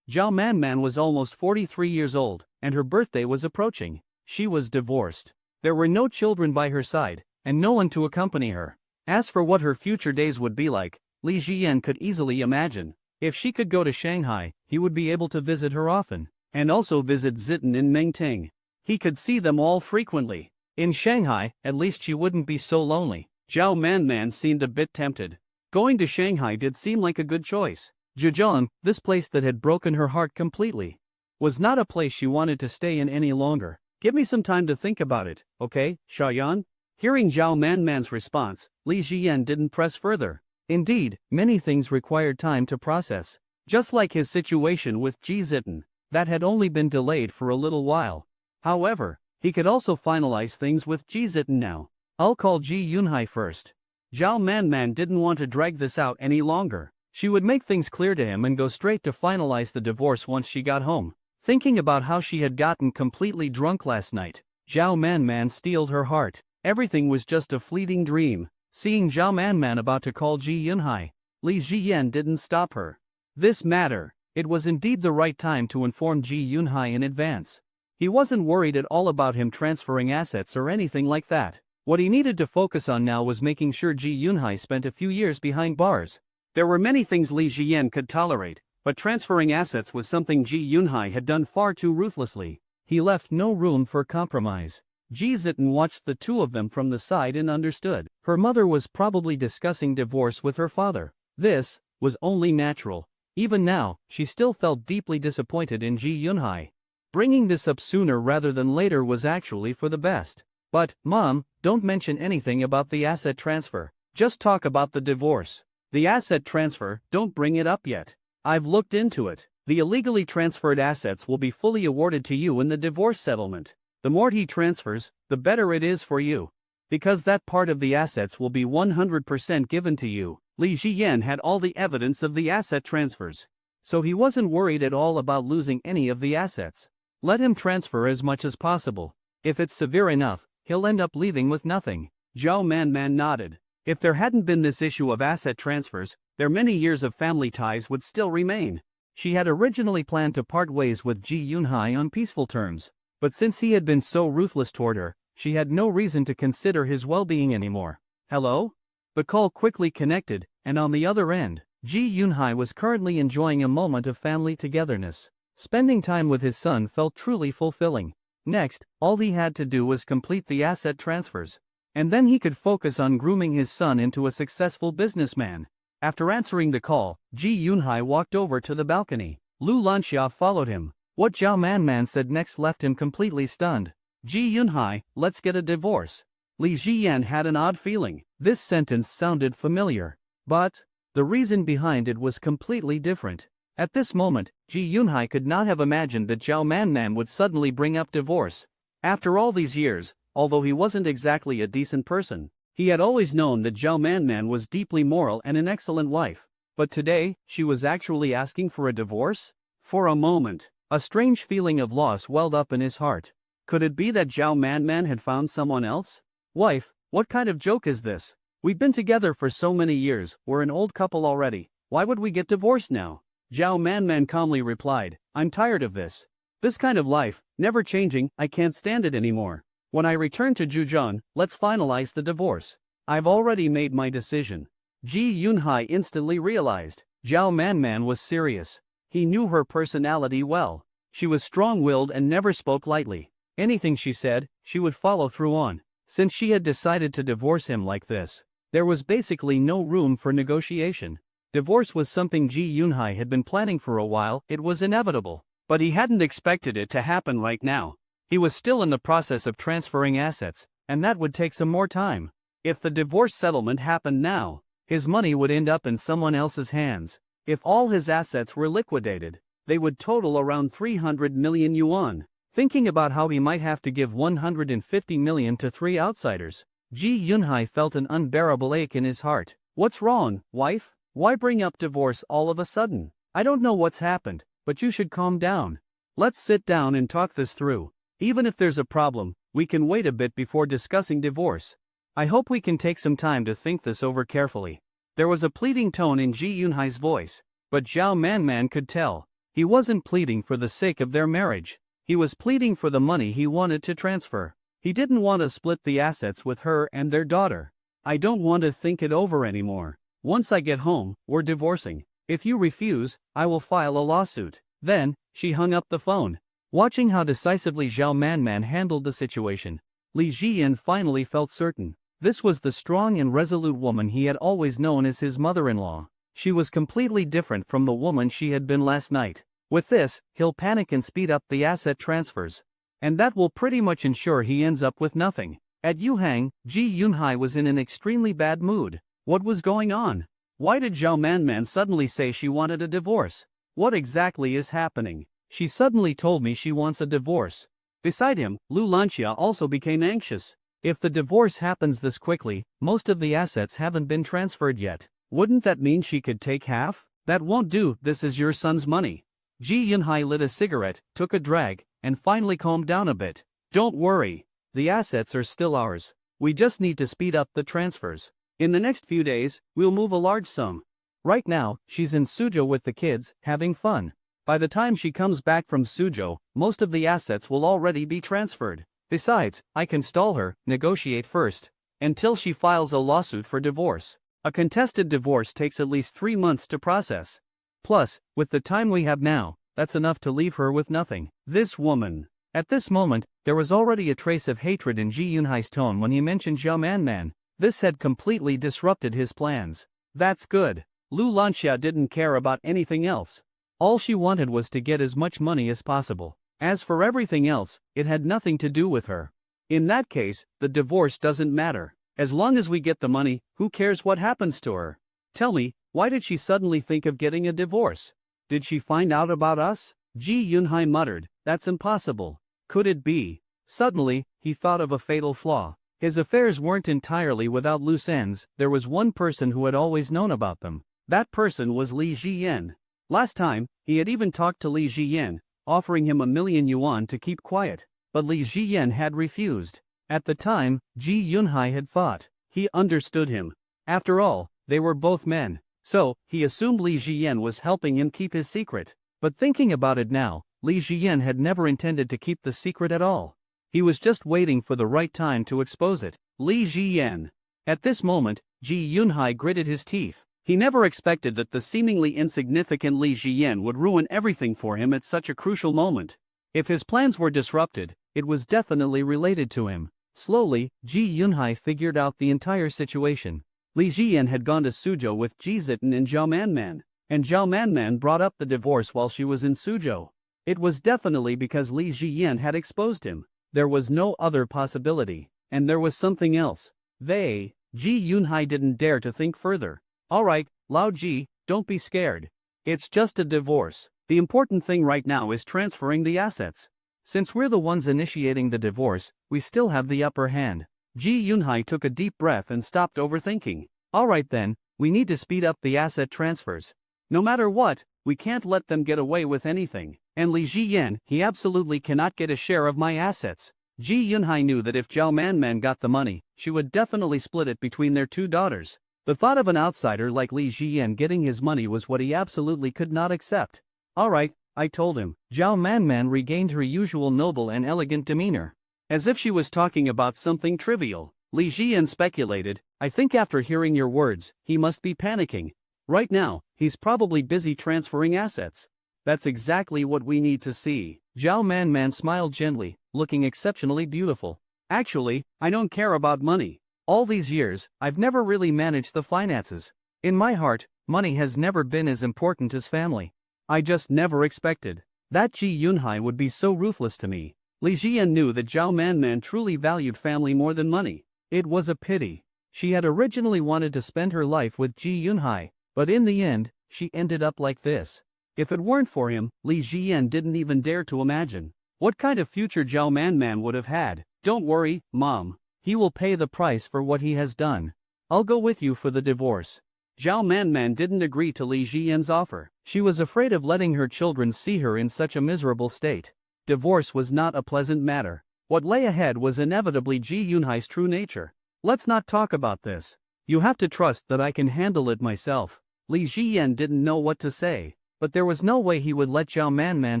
B: Zhao Manman was almost 43 years old, and her birthday was approaching. She was divorced. There were no children by her side, and no one to accompany her. As for what her future days would be like, Li Jian could easily imagine. If she could go to Shanghai, he would be able to visit her often, and also visit Zitan and Mengting. He could see them all frequently. In Shanghai, at least she wouldn't be so lonely. Zhao Manman seemed a bit tempted. Going to Shanghai did seem like a good choice. Zhejiang, this place that had broken her heart completely, was not a place she wanted to stay in any longer. Give me some time to think about it, okay, Xiaoyan? Hearing Zhao Manman's response, Li Jian didn't press further. Indeed, many things required time to process. Just like his situation with Ji Zitan, that had only been delayed for a little while. However, he could also finalize things with Ji Zitan now. I'll call Ji Yunhai first. Zhao Manman didn't want to drag this out any longer. She would make things clear to him and go straight to finalize the divorce once she got home. Thinking about how she had gotten completely drunk last night, Zhao Manman steeled her heart. Everything was just a fleeting dream. Seeing Zhao Manman about to call Ji Yunhai, Li Jian didn't stop her. This matter, it was indeed the right time to inform Ji Yunhai in advance. He wasn't worried at all about him transferring assets or anything like that. What he needed to focus on now was making sure Ji Yunhai spent a few years behind bars. There were many things Li Jian could tolerate, but transferring assets was something Ji Yunhai had done far too ruthlessly. He left no room for compromise. Ji Zitan watched the two of them from the side and understood. Her mother was probably discussing divorce with her father. This was only natural. Even now, she still felt deeply disappointed in Ji Yunhai. Bringing this up sooner rather than later was actually for the best. But, Mom, don't mention anything about the asset transfer. Just talk about the divorce. The asset transfer, don't bring it up yet. I've looked into it. The illegally transferred assets will be fully awarded to you in the divorce settlement. The more he transfers, the better it is for you. Because that part of the assets will be 100% given to you. Li Jian had all the evidence of the asset transfers. so he wasn't worried at all about losing any of the assets. Let him transfer as much as possible. If it's severe enough, he'll end up leaving with nothing. Zhao Manman nodded. If there hadn't been this issue of asset transfers, their many years of family ties would still remain. She had originally planned to part ways with Ji Yunhai on peaceful terms, but since he had been so ruthless toward her, she had no reason to consider his well-being anymore. Hello? The call quickly connected, and on the other end, Ji Yunhai was currently enjoying a moment of family togetherness. Spending time with his son felt truly fulfilling. Next, all he had to do was complete the asset transfers. And then he could focus on grooming his son into a successful businessman. After answering the call, Ji Yunhai walked over to the balcony. Lu Lanxia followed him. What Zhao Manman said next left him completely stunned. Ji Yunhai, let's get a divorce. Li Jiyan had an odd feeling. This sentence sounded familiar. But the reason behind it was completely different. At this moment, Ji Yunhai could not have imagined that Zhao Manman would suddenly bring up divorce. After all these years, although he wasn't exactly a decent person, he had always known that Zhao Manman was deeply moral and an excellent wife. But today, she was actually asking for a divorce? For a moment, a strange feeling of loss welled up in his heart. Could it be that Zhao Manman had found someone else? Wife, what kind of joke is this? We've been together for so many years, we're an old couple already. Why would we get divorced now? Zhao Manman calmly replied, I'm tired of this. This kind of life, never changing, I can't stand it anymore. When I return to Zhujiang, let's finalize the divorce. I've already made my decision. Ji Yunhai instantly realized Zhao Manman was serious. He knew her personality well. She was strong-willed and never spoke lightly. Anything she said, she would follow through on. Since she had decided to divorce him like this, there was basically no room for negotiation. Divorce was something Ji Yunhai had been planning for a while. It was inevitable. But he hadn't expected it to happen right now. He was still in the process of transferring assets, and that would take some more time. If the divorce settlement happened now, his money would end up in someone else's hands. If all his assets were liquidated, they would total around 300 million yuan. Thinking about how he might have to give 150 million to 3 outsiders, Ji Yunhai felt an unbearable ache in his heart. What's wrong, wife? Why bring up divorce all of a sudden? I don't know what's happened, but you should calm down. Let's sit down and talk this through. Even if there's a problem, we can wait a bit before discussing divorce. I hope we can take some time to think this over carefully. There was a pleading tone in Ji Yunhai's voice, but Zhao Manman could tell. He wasn't pleading for the sake of their marriage. He was pleading for the money he wanted to transfer. He didn't want to split the assets with her and their daughter. I don't want to think it over anymore. Once I get home, we're divorcing. If you refuse, I will file a lawsuit. Then, she hung up the phone. Watching how decisively Zhao Manman handled the situation, Li Jiyan finally felt certain. This was the strong and resolute woman he had always known as his mother-in-law. She was completely different from the woman she had been last night. With this, he'll panic and speed up the asset transfers. And that will pretty much ensure he ends up with nothing. At Yuhang, Ji Yunhai was in an extremely bad mood. What was going on? Why did Zhao Manman suddenly say she wanted a divorce? What exactly is happening? She suddenly told me she wants a divorce. Beside him, Lu Lanxia also became anxious. If the divorce happens this quickly, most of the assets haven't been transferred yet. Wouldn't that mean she could take half? That won't do, this is your son's money. Ji Yunhai lit a cigarette, took a drag, and finally calmed down a bit. Don't worry. The assets are still ours. We just need to speed up the transfers. In the next few days, we'll move a large sum. Right now, she's in Suzhou with the kids, having fun. By the time she comes back from Suzhou, most of the assets will already be transferred. Besides, I can stall her, negotiate first, until she files a lawsuit for divorce. A contested divorce takes at least 3 months to process. Plus, with the time we have now, that's enough to leave her with nothing. This woman. At this moment, there was already a trace of hatred in Ji Yunhai's tone when he mentioned Zhao Manman. This had completely disrupted his plans. That's good. Lu Lanxia didn't care about anything else. All she wanted was to get as much money as possible. As for everything else, it had nothing to do with her. In that case, the divorce doesn't matter. As long as we get the money, who cares what happens to her? Tell me, why did she suddenly think of getting a divorce? Did she find out about us? Ji Yunhai muttered, that's impossible. Could it be? Suddenly, he thought of a fatal flaw. His affairs weren't entirely without loose ends. There was one person who had always known about them. That person was Li Jiyan. Last time, he had even talked to Li Jiyan, offering him 1,000,000 yuan to keep quiet, but Li Jiyan had refused. At the time, Ji Yunhai had thought he understood him. After all, they were both men, so he assumed Li Jiyan was helping him keep his secret. But thinking about it now, Li Jiyan had never intended to keep the secret at all. He was just waiting for the right time to expose it. Li Jiyan. At this moment, Ji Yunhai gritted his teeth. He never expected that the seemingly insignificant Li Jiyan would ruin everything for him at such a crucial moment. If his plans were disrupted, it was definitely related to him. Slowly, Ji Yunhai figured out the entire situation. Li Jiyan had gone to Suzhou with Ji Zitten and Zhao Manman, and Zhao Manman brought up the divorce while she was in Suzhou. It was definitely because Li Jiyan had exposed him. There was no other possibility. And there was something else. Ji Yunhai didn't dare to think further. Alright, Lao Ji, don't be scared. It's just a divorce. The important thing right now is transferring the assets. Since we're the ones initiating the divorce, we still have the upper hand. Ji Yunhai took a deep breath and stopped overthinking. Alright then, we need to speed up the asset transfers. No matter what, we can't let them get away with anything. And Li Jiyan, he absolutely cannot get a share of my assets. Ji Yunhai knew that if Zhao Manman got the money, she would definitely split it between their two daughters. The thought of an outsider like Li Jiyan getting his money was what he absolutely could not accept. Alright, I told him. Zhao Manman regained her usual noble and elegant demeanor. As if she was talking about something trivial, Li Jiyan speculated, I think after hearing your words, he must be panicking. Right now, he's probably busy transferring assets. That's exactly what we need to see. Zhao Manman smiled gently, looking exceptionally beautiful. Actually, I don't care about money. All these years, I've never really managed the finances. In my heart, money has never been as important as family. I just never expected that Ji Yunhai would be so ruthless to me. Li Jiyan knew that Zhao Manman truly valued family more than money. It was a pity. She had originally wanted to spend her life with Ji Yunhai, but in the end, she ended up like this. If it weren't for him, Li Jiyan didn't even dare to imagine what kind of future Zhao Manman would have had. Don't worry, Mom. He will pay the price for what he has done. I'll go with you for the divorce. Zhao Manman didn't agree to Li Jiyan's offer. She was afraid of letting her children see her in such a miserable state. Divorce was not a pleasant matter. What lay ahead was inevitably Ji Yunhai's true nature. Let's not talk about this. You have to trust that I can handle it myself. Li Jiyan didn't know what to say, but there was no way he would let Zhao Manman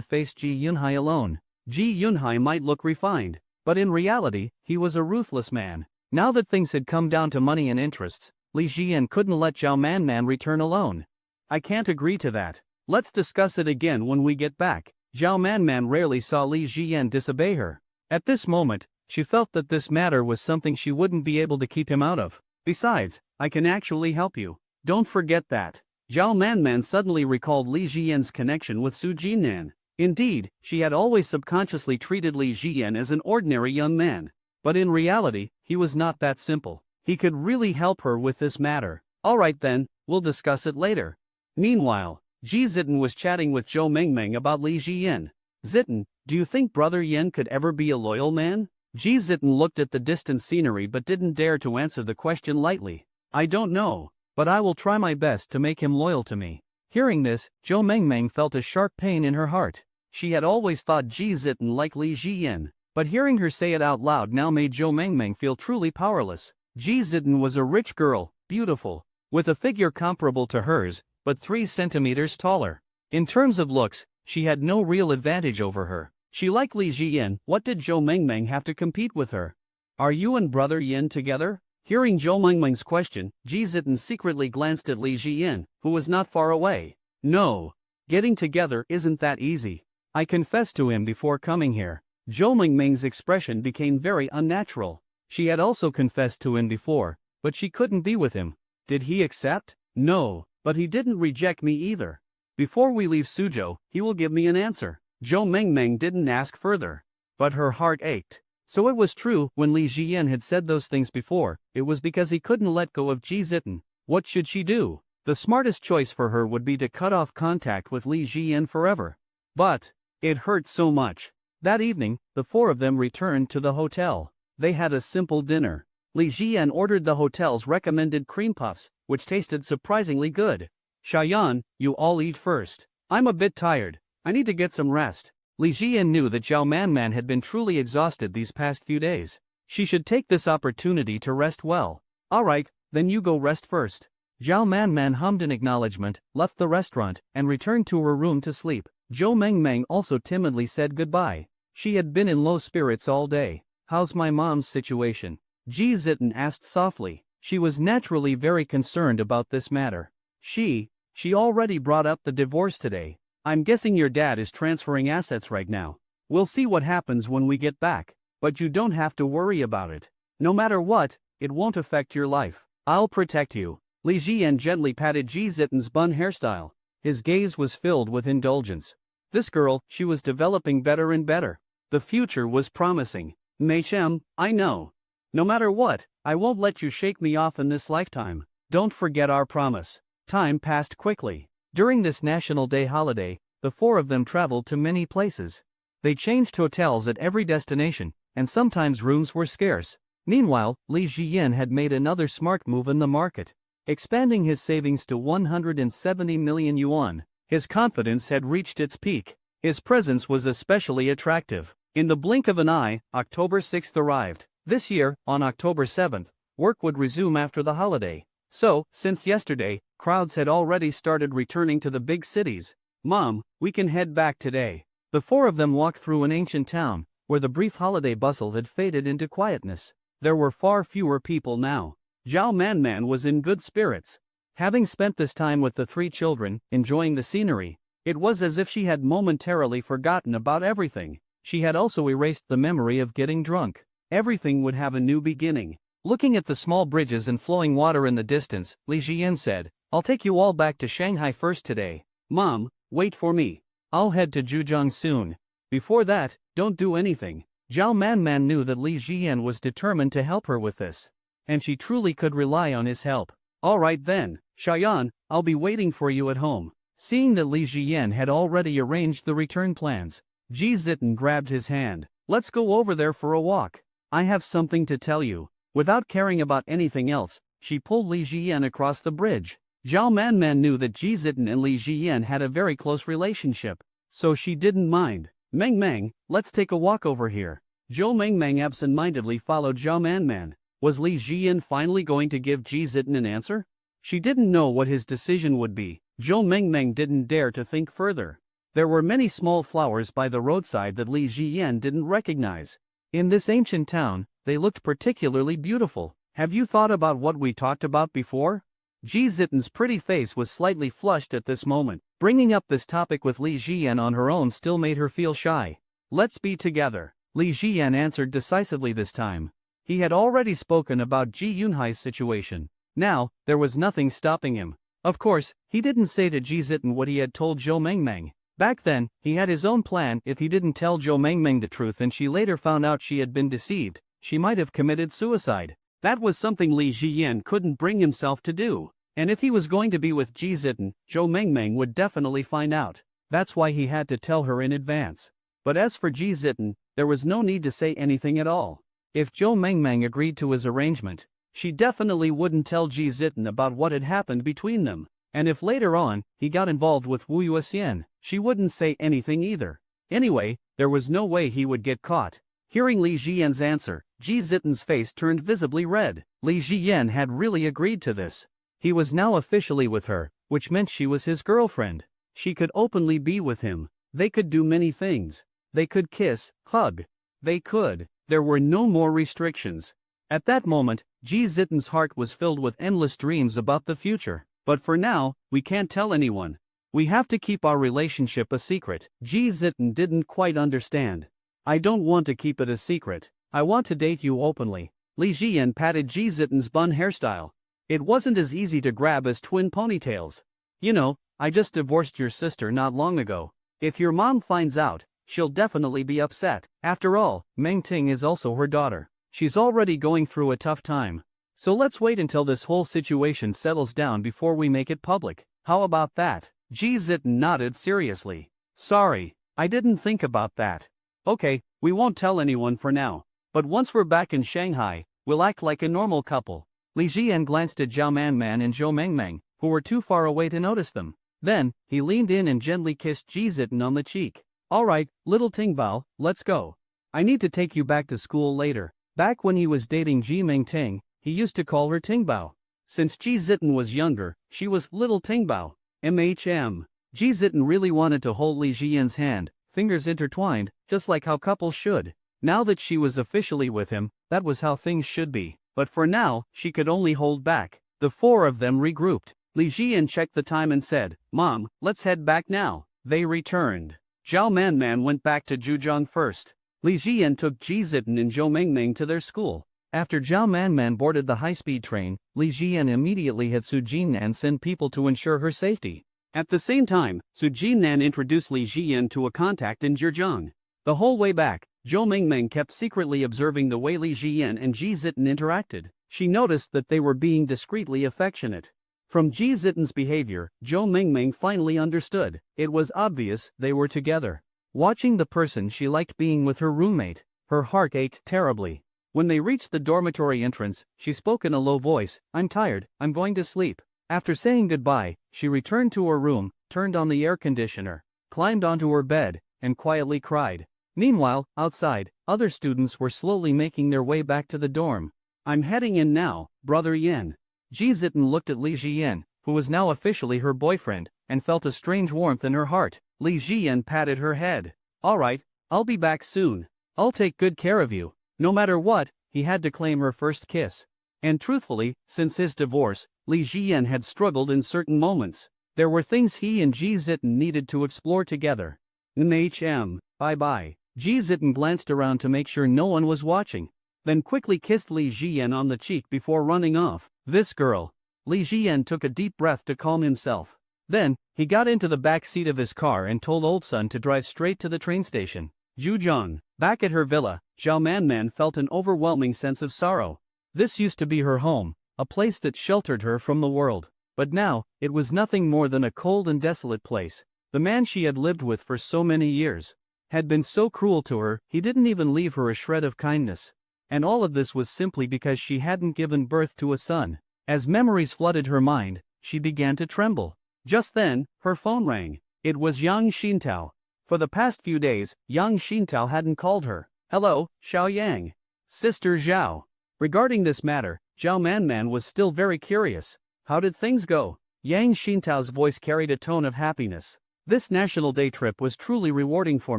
B: face Ji Yunhai alone. Ji Yunhai might look refined, but in reality, he was a ruthless man. Now that things had come down to money and interests, Li Jiyan couldn't let Zhao Manman return alone. I can't agree to that. Let's discuss it again when we get back. Zhao Manman rarely saw Li Jiyan disobey her. At this moment, she felt that this matter was something she wouldn't be able to keep him out of. Besides, I can actually help you. Don't forget that. Zhao Manman suddenly recalled Li Jiyan's connection with Su Jinan. Indeed, she had always subconsciously treated Li Jiyan as an ordinary young man. But in reality, he was not that simple. He could really help her with this matter. Alright then, we'll discuss it later. Meanwhile, Ji Zitten was chatting with Zhou Mengmeng about Li Jiyan. Zitten, do you think Brother Yen could ever be a loyal man? Ji Zitten looked at the distant scenery but didn't dare to answer the question lightly. I don't know, but I will try my best to make him loyal to me. Hearing this, Zhou Mengmeng felt a sharp pain in her heart. She had always thought Ji Zitten liked Li Jiyan, but hearing her say it out loud now made Zhou Mengmeng feel truly powerless. Ji Zitten was a rich girl, beautiful, with a figure comparable to hers, but 3 centimeters taller. In terms of looks, she had no real advantage over her. She liked Li Jiyan. What did Zhou Mengmeng have to compete with her? Are you and Brother Yin together? Hearing Zhou Mengmeng's question, Ji Zitten secretly glanced at Li Jiyan, who was not far away. No. Getting together isn't that easy. I confessed to him before coming here. Zhou Mengmeng's expression became very unnatural. She had also confessed to him before, but she couldn't be with him. Did he accept? No, but he didn't reject me either. Before we leave Suzhou, he will give me an answer. Zhou Mengmeng didn't ask further. But her heart ached. So it was true, when Li Jiyan had said those things before, it was because he couldn't let go of Ji Zitten. What should she do? The smartest choice for her would be to cut off contact with Li Jiyan forever. But it hurt so much. That evening, the 4 of them returned to the hotel. They had a simple dinner. Li Jiyan ordered the hotel's recommended cream puffs, which tasted surprisingly good. Shayan, you all eat first. I'm a bit tired. I need to get some rest. Li Jian knew that Zhao Manman had been truly exhausted these past few days. She should take this opportunity to rest well. Alright, then you go rest first. Zhao Manman hummed in acknowledgement, left the restaurant, and returned to her room to sleep. Zhou Mengmeng also timidly said goodbye. She had been in low spirits all day. How's my mom's situation? Ji Zitten asked softly. She was naturally very concerned about this matter. She already brought up the divorce today. I'm guessing your dad is transferring assets right now. We'll see what happens when we get back. But you don't have to worry about it. No matter what, it won't affect your life. I'll protect you. Li Jian gently patted Ji Zitten's bun hairstyle. His gaze was filled with indulgence. This girl, she was developing better and better. The future was promising. Mei Shem, I know. No matter what, I won't let you shake me off in this lifetime. Don't forget our promise. Time passed quickly. During this National Day holiday, the four of them traveled to many places. They changed hotels at every destination, and sometimes rooms were scarce. Meanwhile, Li Jian had made another smart move in the market, expanding his savings to 170 million yuan. His confidence had reached its peak. His presence was especially attractive. In the blink of an eye, October 6th arrived. This year, on October 7th, work would resume after the holiday. So, since yesterday, crowds had already started returning to the big cities. Mom, we can head back today. The four of them walked through an ancient town, where the brief holiday bustle had faded into quietness. There were far fewer people now. Zhao Manman was in good spirits. Having spent this time with the three children, enjoying the scenery, it was as if she had momentarily forgotten about everything. She had also erased the memory of getting drunk. Everything would have a new beginning. Looking at the small bridges and flowing water in the distance, Li Jian said, I'll take you all back to Shanghai first today. Mom, wait for me. I'll head to Zhujiang soon. Before that, don't do anything. Zhao Manman knew that Li Jian was determined to help her with this, and she truly could rely on his help. Alright then, Shayan, I'll be waiting for you at home. Seeing that Li Jian had already arranged the return plans, Ji Zitten grabbed his hand. Let's go over there for a walk. I have something to tell you. Without caring about anything else, she pulled Li Jian across the bridge. Zhao Manman knew that Ji Zitten and Li Jian had a very close relationship, so she didn't mind. Meng, let's take a walk over here. Zhou Meng absent-mindedly followed Zhao Manman. Was Li Jian finally going to give Ji Zitten an answer? She didn't know what his decision would be. Zhou Meng didn't dare to think further. There were many small flowers by the roadside that Li Jian didn't recognize. In this ancient town, they looked particularly beautiful. Have you thought about what we talked about before? Ji Zitten's pretty face was slightly flushed at this moment. Bringing up this topic with Li Jian on her own still made her feel shy. Let's be together. Li Jian answered decisively this time. He had already spoken about Ji Yunhai's situation. Now, there was nothing stopping him. Of course, he didn't say to Ji Zitten what he had told Zhou Meng. Back then, he had his own plan. If he didn't tell Zhou Meng the truth and she later found out she had been deceived, she might have committed suicide. That was something Li Jian couldn't bring himself to do. And if he was going to be with Ji Zitten, Zhou Meng would definitely find out. That's why he had to tell her in advance. But as for Ji Zitten, there was no need to say anything at all. If Zhou Meng agreed to his arrangement, she definitely wouldn't tell Ji Zitten about what had happened between them. And if later on, he got involved with Wu Yuxian, she wouldn't say anything either. Anyway, there was no way he would get caught. Hearing Li Jian's answer, Ji Zitten's face turned visibly red. Li Jian had really agreed to this. He was now officially with her, which meant she was his girlfriend. She could openly be with him. They could do many things. They could kiss, hug. There were no more restrictions. At that moment, Ji Zitten's heart was filled with endless dreams about the future. But for now, we can't tell anyone. We have to keep our relationship a secret. Ji Zitten didn't quite understand. I don't want to keep it a secret. I want to date you openly. Li Jian patted Ji Zitten's bun hairstyle. It wasn't as easy to grab as twin ponytails. You know, I just divorced your sister not long ago. If your mom finds out, she'll definitely be upset. After all, Meng Ting is also her daughter. She's already going through a tough time. So let's wait until this whole situation settles down before we make it public. How about that? Ji Zitten nodded seriously. Sorry, I didn't think about that. Okay, we won't tell anyone for now. But once we're back in Shanghai, we'll act like a normal couple. Li Jian glanced at Zhao Manman and Zhou Meng, who were too far away to notice them. Then, he leaned in and gently kissed Ji Zitten on the cheek. Alright, little Tingbao, let's go. I need to take you back to school later. Back when he was dating Ji Mingting, he used to call her Tingbao. Since Ji Zitten was younger, she was little Tingbao. Ji Zitten really wanted to hold Li Jian's hand, fingers intertwined, just like how couples should. Now that she was officially with him, that was how things should be. But for now, she could only hold back. The four of them regrouped. Li Jian checked the time and said, "Mom, let's head back now." They returned. Zhao Manman went back to Zhujiang first. Li Jian took Ji Zitten and Zhou Mingming to their school. After Zhao Manman boarded the high-speed train, Li Jian immediately had Su Jinnan send people to ensure her safety. At the same time, Su Jinnan introduced Li Jian to a contact in Zhejiang. The whole way back, Zhou Mingming kept secretly observing the way Li Jian and Ji Zitten interacted. She noticed that they were being discreetly affectionate. From Ji Zitten's behavior, Zhou Mingming finally understood. It was obvious they were together. Watching the person she liked being with her roommate, her heart ached terribly. When they reached the dormitory entrance, she spoke in a low voice, "I'm tired, I'm going to sleep." After saying goodbye, she returned to her room, turned on the air conditioner, climbed onto her bed, and quietly cried. Meanwhile, outside, other students were slowly making their way back to the dorm. "I'm heading in now, Brother Yen." Ji Zitten looked at Li Jian, who was now officially her boyfriend, and felt a strange warmth in her heart. Li Jian patted her head. "Alright, I'll be back soon. I'll take good care of you." No matter what, he had to claim her first kiss. And truthfully, since his divorce, Li Jian had struggled in certain moments. There were things he and Ji Zitten needed to explore together. Bye-bye. Ji Zitten glanced around to make sure no one was watching, then quickly kissed Li Jian on the cheek before running off. This girl. Li Jian took a deep breath to calm himself. Then, he got into the back seat of his car and told Old Sun to drive straight to the train station. Zhujiang. Back at her villa, Zhao Manman felt an overwhelming sense of sorrow. This used to be her home, a place that sheltered her from the world. But now, it was nothing more than a cold and desolate place. The man she had lived with for so many years had been so cruel to her, he didn't even leave her a shred of kindness. And all of this was simply because she hadn't given birth to a son. As memories flooded her mind, she began to tremble. Just then, her phone rang. It was Yang Xintao. For the past few days, Yang Xintao hadn't called her. "Hello, Xiao Yang." "Sister Zhao." Regarding this matter, Zhao Manman was still very curious. How did things go? Yang Xintao's voice carried a tone of happiness. "This National Day trip was truly rewarding for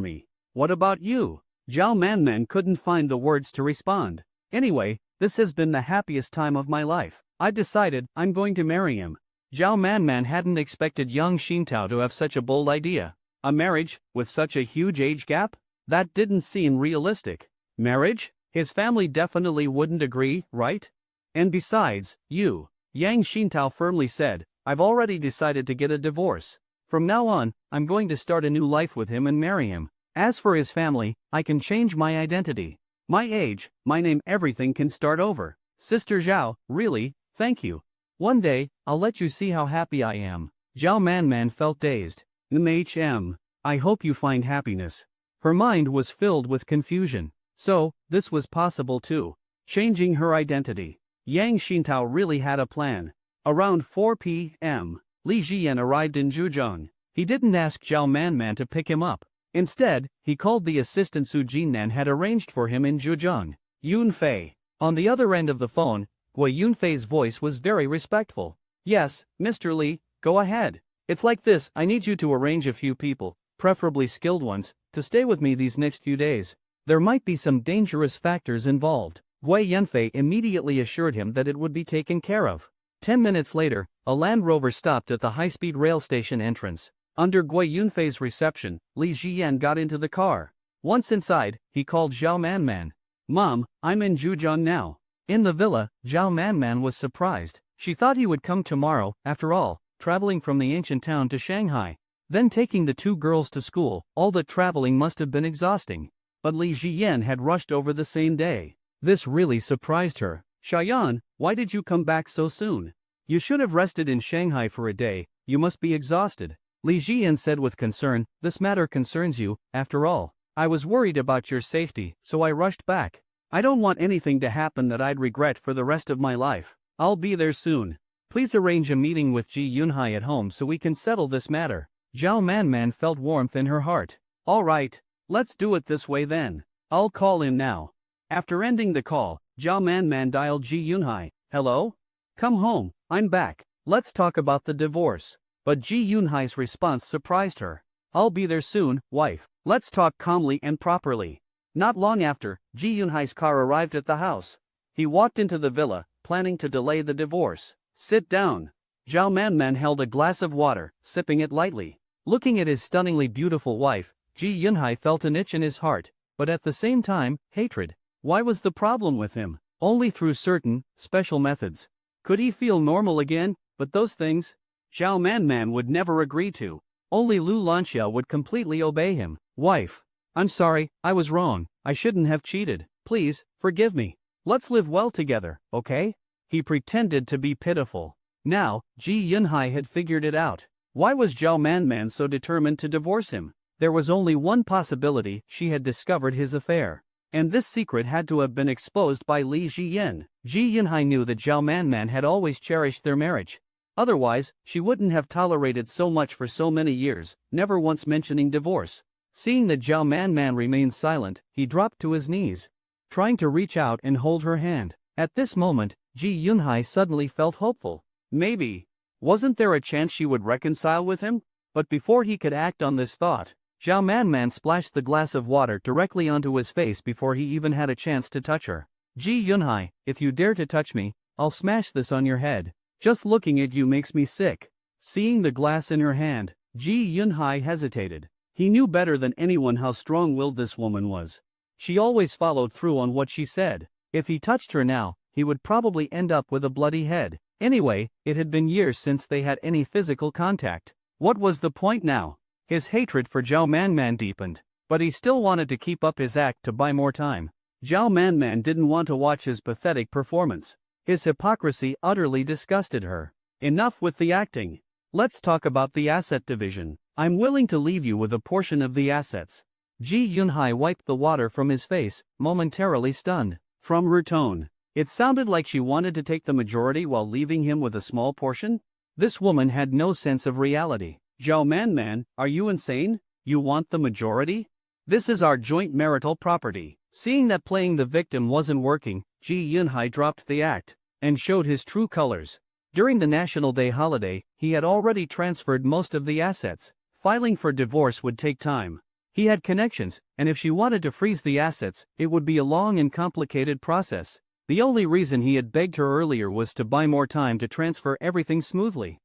B: me. What about you?" Zhao Manman couldn't find the words to respond. "Anyway, this has been the happiest time of my life. I decided I'm going to marry him." Zhao Manman hadn't expected Yang Xintao to have such a bold idea. A marriage, with such a huge age gap? That didn't seem realistic. Marriage? His family definitely wouldn't agree, right? And besides, Yang Xintao firmly said, "I've already decided to get a divorce. From now on, I'm going to start a new life with him and marry him. As for his family, I can change my identity. My age, my name, everything can start over." "Sister Zhao, really, thank you. One day, I'll let you see how happy I am." Zhao Manman felt dazed. I hope you find happiness." Her mind was filled with confusion. So, this was possible too. Changing her identity. Yang Xintao really had a plan. Around 4 p.m., Li Jian arrived in Zhujiang. He didn't ask Zhao Manman to pick him up. Instead, he called the assistant Su Jinnan had arranged for him in Zhujiang. Yunfei. On the other end of the phone, Gui Yunfei's voice was very respectful. "Yes, Mr. Li, go ahead. It's like this, I need you to arrange a few people, preferably skilled ones, to stay with me these next few days. There might be some dangerous factors involved." Gui Yunfei immediately assured him that it would be taken care of. 10 minutes later, a Land Rover stopped at the high-speed rail station entrance. Under Gui Yunfei's reception, Li Jian got into the car. Once inside, he called Zhao Manman. "Mom, I'm in Zhujiang now." In the villa, Zhao Manman was surprised. She thought he would come tomorrow, after all, traveling from the ancient town to Shanghai. Then taking the two girls to school, all that traveling must have been exhausting. But Li Jian had rushed over the same day. This really surprised her. "Shayan, why did you come back so soon? You should have rested in Shanghai for a day, you must be exhausted." Li Jian said with concern, "This matter concerns you, after all. I was worried about your safety, so I rushed back. I don't want anything to happen that I'd regret for the rest of my life. I'll be there soon." Please arrange a meeting with Ji Yunhai at home so we can settle this matter. Zhao Manman felt warmth in her heart. Alright, let's do it this way then. I'll call him now. After ending the call, Zhao Manman dialed Ji Yunhai. Hello? Come home, I'm back. Let's talk about the divorce. But Ji Yunhai's response surprised her. I'll be there soon, wife. Let's talk calmly and properly. Not long after, Ji Yunhai's car arrived at the house. He walked into the villa, planning to delay the divorce. Sit down. Zhao Manman held a glass of water, sipping it lightly. Looking at his stunningly beautiful wife, Ji Yunhai felt an itch in his heart, but at the same time, hatred. Why was the problem with him? Only through certain, special methods. Could he feel normal again? But those things, Zhao Manman would never agree to. Only Lu Lanxia would completely obey him. Wife. I'm sorry, I was wrong. I shouldn't have cheated. Please, forgive me. Let's live well together, okay? He pretended to be pitiful. Now, Ji Yunhai had figured it out. Why was Zhao Manman so determined to divorce him? There was only one possibility: she had discovered his affair. And this secret had to have been exposed by Li Ziyan. Ji Yunhai knew that Zhao Manman had always cherished their marriage. Otherwise, she wouldn't have tolerated so much for so many years, never once mentioning divorce. Seeing that Zhao Manman remained silent, he dropped to his knees, trying to reach out and hold her hand. At this moment, Ji Yunhai suddenly felt hopeful. Maybe. Wasn't there a chance she would reconcile with him? But before he could act on this thought, Zhao Manman splashed the glass of water directly onto his face before he even had a chance to touch her. Ji Yunhai, if you dare to touch me, I'll smash this on your head. Just looking at you makes me sick. Seeing the glass in her hand, Ji Yunhai hesitated. He knew better than anyone how strong-willed this woman was. She always followed through on what she said. If he touched her now, he would probably end up with a bloody head. Anyway, it had been years since they had any physical contact. What was the point now? His hatred for Zhao Manman deepened, but he still wanted to keep up his act to buy more time. Zhao Manman didn't want to watch his pathetic performance. His hypocrisy utterly disgusted her. Enough with the acting. Let's talk about the asset division. I'm willing to leave you with a portion of the assets. Ji Yunhai wiped the water from his face, momentarily stunned. From her tone, it sounded like she wanted to take the majority while leaving him with a small portion. This woman had no sense of reality. Zhao Manman, are you insane? You want the majority? This is our joint marital property. Seeing that playing the victim wasn't working, Ji Yunhai dropped the act and showed his true colors. During the National Day holiday, he had already transferred most of the assets. Filing for divorce would take time. He had connections, and if she wanted to freeze the assets, it would be a long and complicated process. The only reason he had begged her earlier was to buy more time to transfer everything smoothly.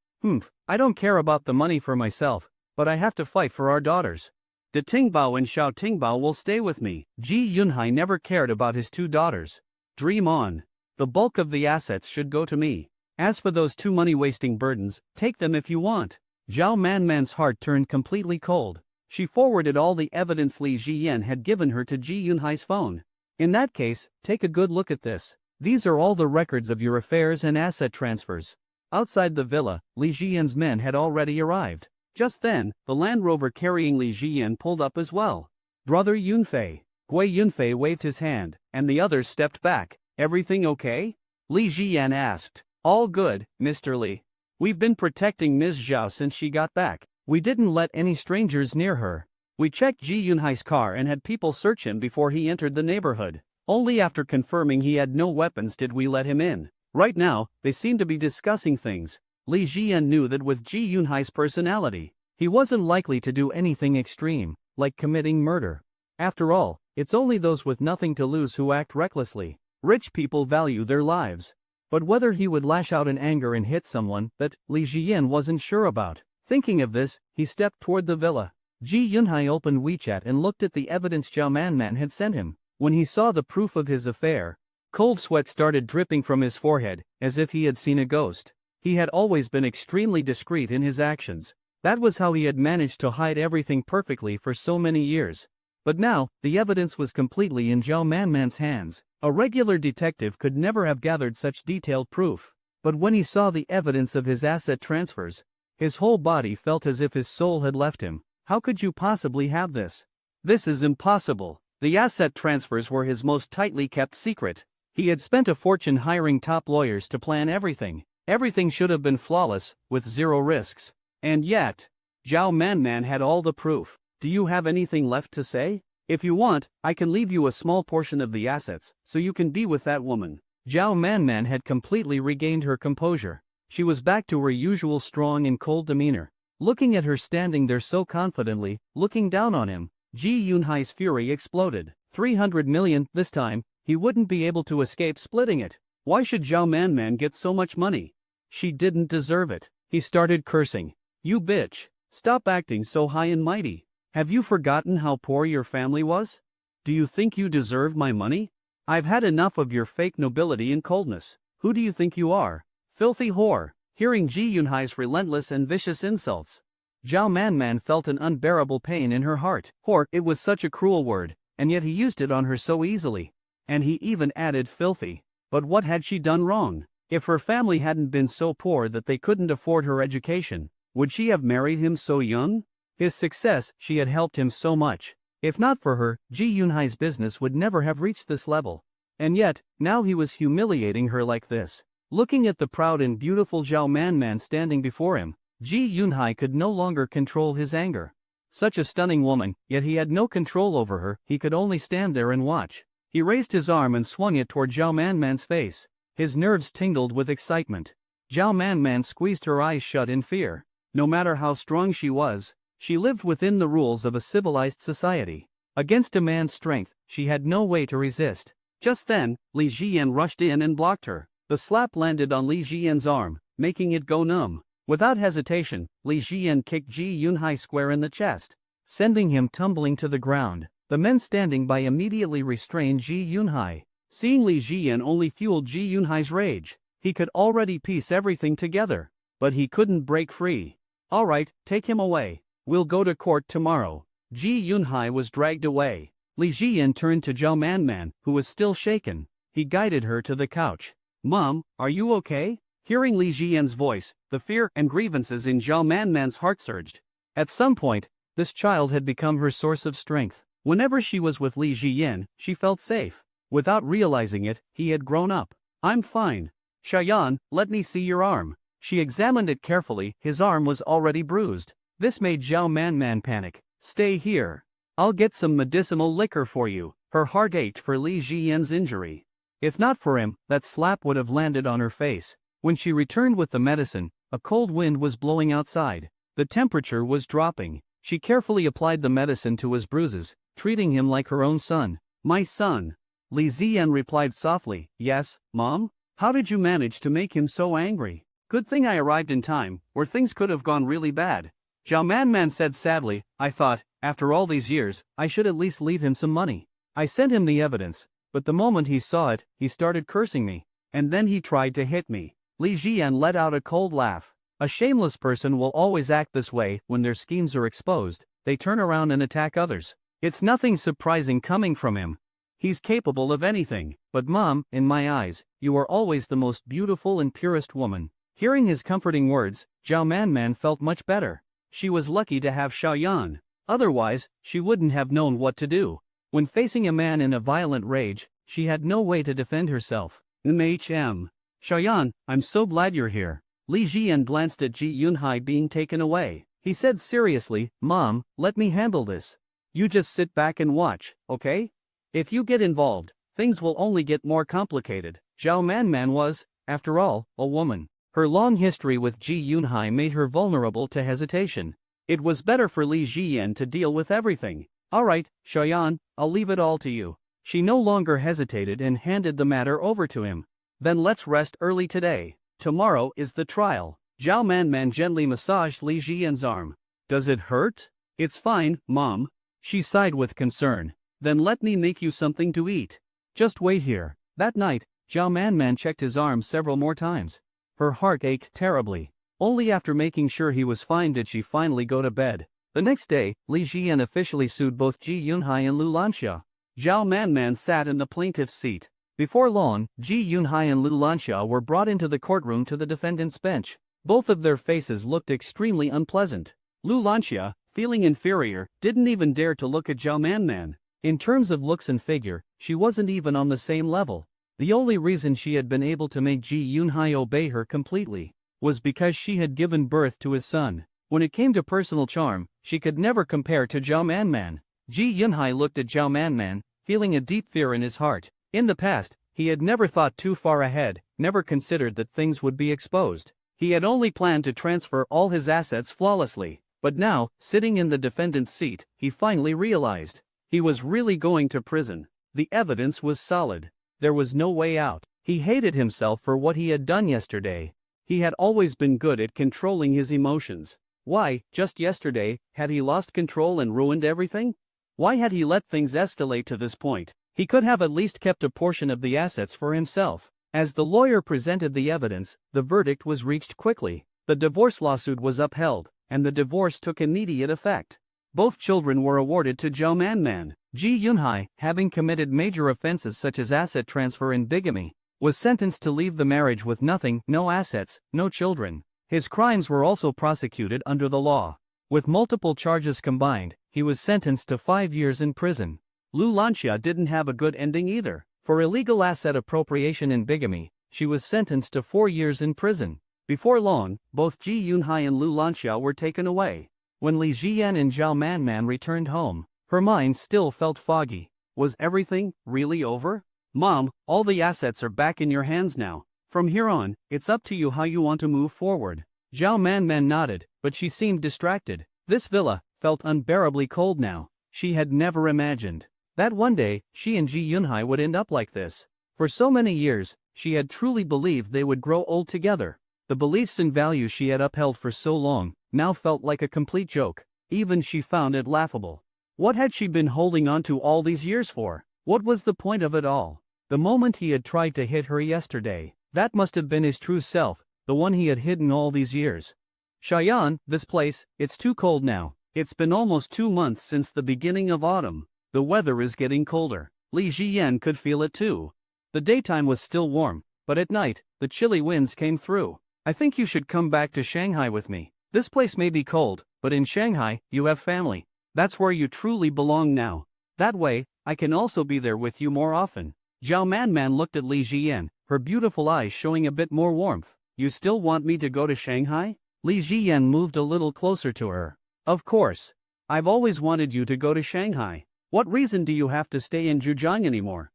B: I don't care about the money for myself, but I have to fight for our daughters. De Tingbao and Xiao Tingbao will stay with me. Ji Yunhai never cared about his two daughters. Dream on. The bulk of the assets should go to me. As for those two money-wasting burdens, take them if you want. Zhao Manman's heart turned completely cold. She forwarded all the evidence Li Ziyan had given her to Ji Yunhai's phone. In that case, take a good look at this. These are all the records of your affairs and asset transfers. Outside the villa, Li Ziyan's men had already arrived. Just then, the Land Rover carrying Li Ziyan pulled up as well. Brother Yunfei. Gui Yunfei waved his hand, and the others stepped back. Everything okay? Li Ziyan asked. All good, Mr. Li. We've been protecting Ms. Zhao since she got back. We didn't let any strangers near her. We checked Ji Yunhai's car and had people search him before he entered the neighborhood. Only after confirming he had no weapons did we let him in. Right now, they seem to be discussing things. Li Ziyan knew that with Ji Yunhai's personality, he wasn't likely to do anything extreme, like committing murder. After all, it's only those with nothing to lose who act recklessly. Rich people value their lives. But whether he would lash out in anger and hit someone, that Li Ziyan wasn't sure about. Thinking of this, he stepped toward the villa. Ji Yunhai opened WeChat and looked at the evidence Zhao Manman had sent him. When he saw the proof of his affair, cold sweat started dripping from his forehead, as if he had seen a ghost. He had always been extremely discreet in his actions. That was how he had managed to hide everything perfectly for so many years. But now, the evidence was completely in Zhao Manman's hands. A regular detective could never have gathered such detailed proof. But when he saw the evidence of his asset transfers, his whole body felt as if his soul had left him. How could you possibly have this? This is impossible. The asset transfers were his most tightly kept secret. He had spent a fortune hiring top lawyers to plan everything. Everything should have been flawless, with zero risks. And yet, Zhao Manman had all the proof. Do you have anything left to say? If you want, I can leave you a small portion of the assets, so you can be with that woman. Zhao Manman had completely regained her composure. She was back to her usual strong and cold demeanor. Looking at her standing there so confidently, looking down on him, Ji Yunhai's fury exploded. 300 million, this time, he wouldn't be able to escape splitting it. Why should Zhao Manman get so much money? She didn't deserve it. He started cursing. You bitch. Stop acting so high and mighty. Have you forgotten how poor your family was? Do you think you deserve my money? I've had enough of your fake nobility and coldness. Who do you think you are? Filthy whore. Hearing Ji Yunhai's relentless and vicious insults, Zhao Manman felt an unbearable pain in her heart. Whore, it was such a cruel word, and yet he used it on her so easily. And he even added filthy. But what had she done wrong? If her family hadn't been so poor that they couldn't afford her education, would she have married him so young? His success, she had helped him so much. If not for her, Ji Yunhai's business would never have reached this level. And yet, now he was humiliating her like this. Looking at the proud and beautiful Zhao Manman standing before him, Ji Yunhai could no longer control his anger. Such a stunning woman, yet he had no control over her, he could only stand there and watch. He raised his arm and swung it toward Zhao Manman's face. His nerves tingled with excitement. Zhao Manman squeezed her eyes shut in fear. No matter how strong she was, she lived within the rules of a civilized society. Against a man's strength, she had no way to resist. Just then, Li Jian rushed in and blocked her. The slap landed on Li Jian's arm, making it go numb. Without hesitation, Li Jian kicked Ji Yunhai square in the chest, sending him tumbling to the ground. The men standing by immediately restrained Ji Yunhai. Seeing Li Jian only fueled Ji Yunhai's rage. He could already piece everything together, but he couldn't break free. All right, take him away. We'll go to court tomorrow. Ji Yunhai was dragged away. Li Jian turned to Zhao Manman, who was still shaken. He guided her to the couch. Mom, are you okay? Hearing Li Jian's voice, the fear and grievances in Zhao Manman's heart surged. At some point, this child had become her source of strength. Whenever she was with Li Jian, she felt safe. Without realizing it, he had grown up. I'm fine. Shayan, let me see your arm. She examined it carefully. His arm was already bruised. This made Zhao Manman panic. Stay here. I'll get some medicinal liquor for you. Her heart ached for Li Jian's injury. If not for him, that slap would have landed on her face. When she returned with the medicine, a cold wind was blowing outside. The temperature was dropping. She carefully applied the medicine to his bruises, treating him like her own son. My son. Li Ziyan replied softly. Yes, Mom? How did you manage to make him so angry? Good thing I arrived in time, or things could have gone really bad. Zhao Manman said sadly, I thought, after all these years, I should at least leave him some money. I sent him the evidence, but the moment he saw it, he started cursing me. And then he tried to hit me. Li Jian let out a cold laugh. A shameless person will always act this way when their schemes are exposed. They turn around and attack others. It's nothing surprising coming from him. He's capable of anything. But Mom, in my eyes, you are always the most beautiful and purest woman. Hearing his comforting words, Zhao Manman felt much better. She was lucky to have Xiaoyan. Otherwise, she wouldn't have known what to do. When facing a man in a violent rage, she had no way to defend herself. Xiaoyan, I'm so glad you're here. Li Jian glanced at Ji Yunhai being taken away. He said seriously, Mom, let me handle this. You just sit back and watch, okay? If you get involved, things will only get more complicated. Zhao Manman was, after all, a woman. Her long history with Ji Yunhai made her vulnerable to hesitation. It was better for Li Jian to deal with everything. Alright, Xiaoyan, I'll leave it all to you. She no longer hesitated and handed the matter over to him. Then let's rest early today. Tomorrow is the trial. Zhao Manman gently massaged Li Jian's arm. Does it hurt? It's fine, Mom. She sighed with concern. Then let me make you something to eat. Just wait here. That night, Zhao Manman checked his arm several more times. Her heart ached terribly. Only after making sure he was fine did she finally go to bed. The next day, Li Jian officially sued both Ji Yunhai and Lu Lanxia. Zhao Manman sat in the plaintiff's seat. Before long, Ji Yunhai and Lu Lanxia were brought into the courtroom to the defendant's bench. Both of their faces looked extremely unpleasant. Lu Lanxia, feeling inferior, didn't even dare to look at Zhao Manman. In terms of looks and figure, she wasn't even on the same level. The only reason she had been able to make Ji Yunhai obey her completely was because she had given birth to his son. When it came to personal charm, she could never compare to Zhao Manman. Ji Yunhai looked at Zhao Manman, feeling a deep fear in his heart. In the past, he had never thought too far ahead, never considered that things would be exposed. He had only planned to transfer all his assets flawlessly. But now, sitting in the defendant's seat, he finally realized he was really going to prison. The evidence was solid. There was no way out. He hated himself for what he had done yesterday. He had always been good at controlling his emotions. Why, just yesterday, had he lost control and ruined everything? Why had he let things escalate to this point? He could have at least kept a portion of the assets for himself. As the lawyer presented the evidence, the verdict was reached quickly. The divorce lawsuit was upheld, and the divorce took immediate effect. Both children were awarded to Zhao Manman. Ji Yunhai, having committed major offenses such as asset transfer and bigamy, was sentenced to leave the marriage with nothing, no assets, no children. His crimes were also prosecuted under the law. With multiple charges combined, he was sentenced to 5 years in prison. Lu Lanxia didn't have a good ending either. For illegal asset appropriation and bigamy, she was sentenced to 4 years in prison. Before long, both Ji Yunhai and Lu Lanxia were taken away. When Li Jian and Zhao Manman returned home, her mind still felt foggy. Was everything really over? Mom, all the assets are back in your hands now. From here on, it's up to you how you want to move forward. Zhao Manman nodded, but she seemed distracted. This villa felt unbearably cold now. She had never imagined that one day, she and Ji Yunhai would end up like this. For so many years, she had truly believed they would grow old together. The beliefs and values she had upheld for so long now felt like a complete joke. Even she found it laughable. What had she been holding on to all these years for? What was the point of it all? The moment he had tried to hit her yesterday, that must have been his true self, the one he had hidden all these years. Shayan, this place, it's too cold now. It's been almost 2 months since the beginning of autumn. The weather is getting colder. Li Jian could feel it too. The daytime was still warm, but at night, the chilly winds came through. I think you should come back to Shanghai with me. This place may be cold, but in Shanghai, you have family. That's where you truly belong now. That way, I can also be there with you more often. Zhao Manman looked at Li Jian, her beautiful eyes showing a bit more warmth. You still want me to go to Shanghai? Li Jian moved a little closer to her. Of course. I've always wanted you to go to Shanghai. What reason do you have to stay in Zhujiang anymore?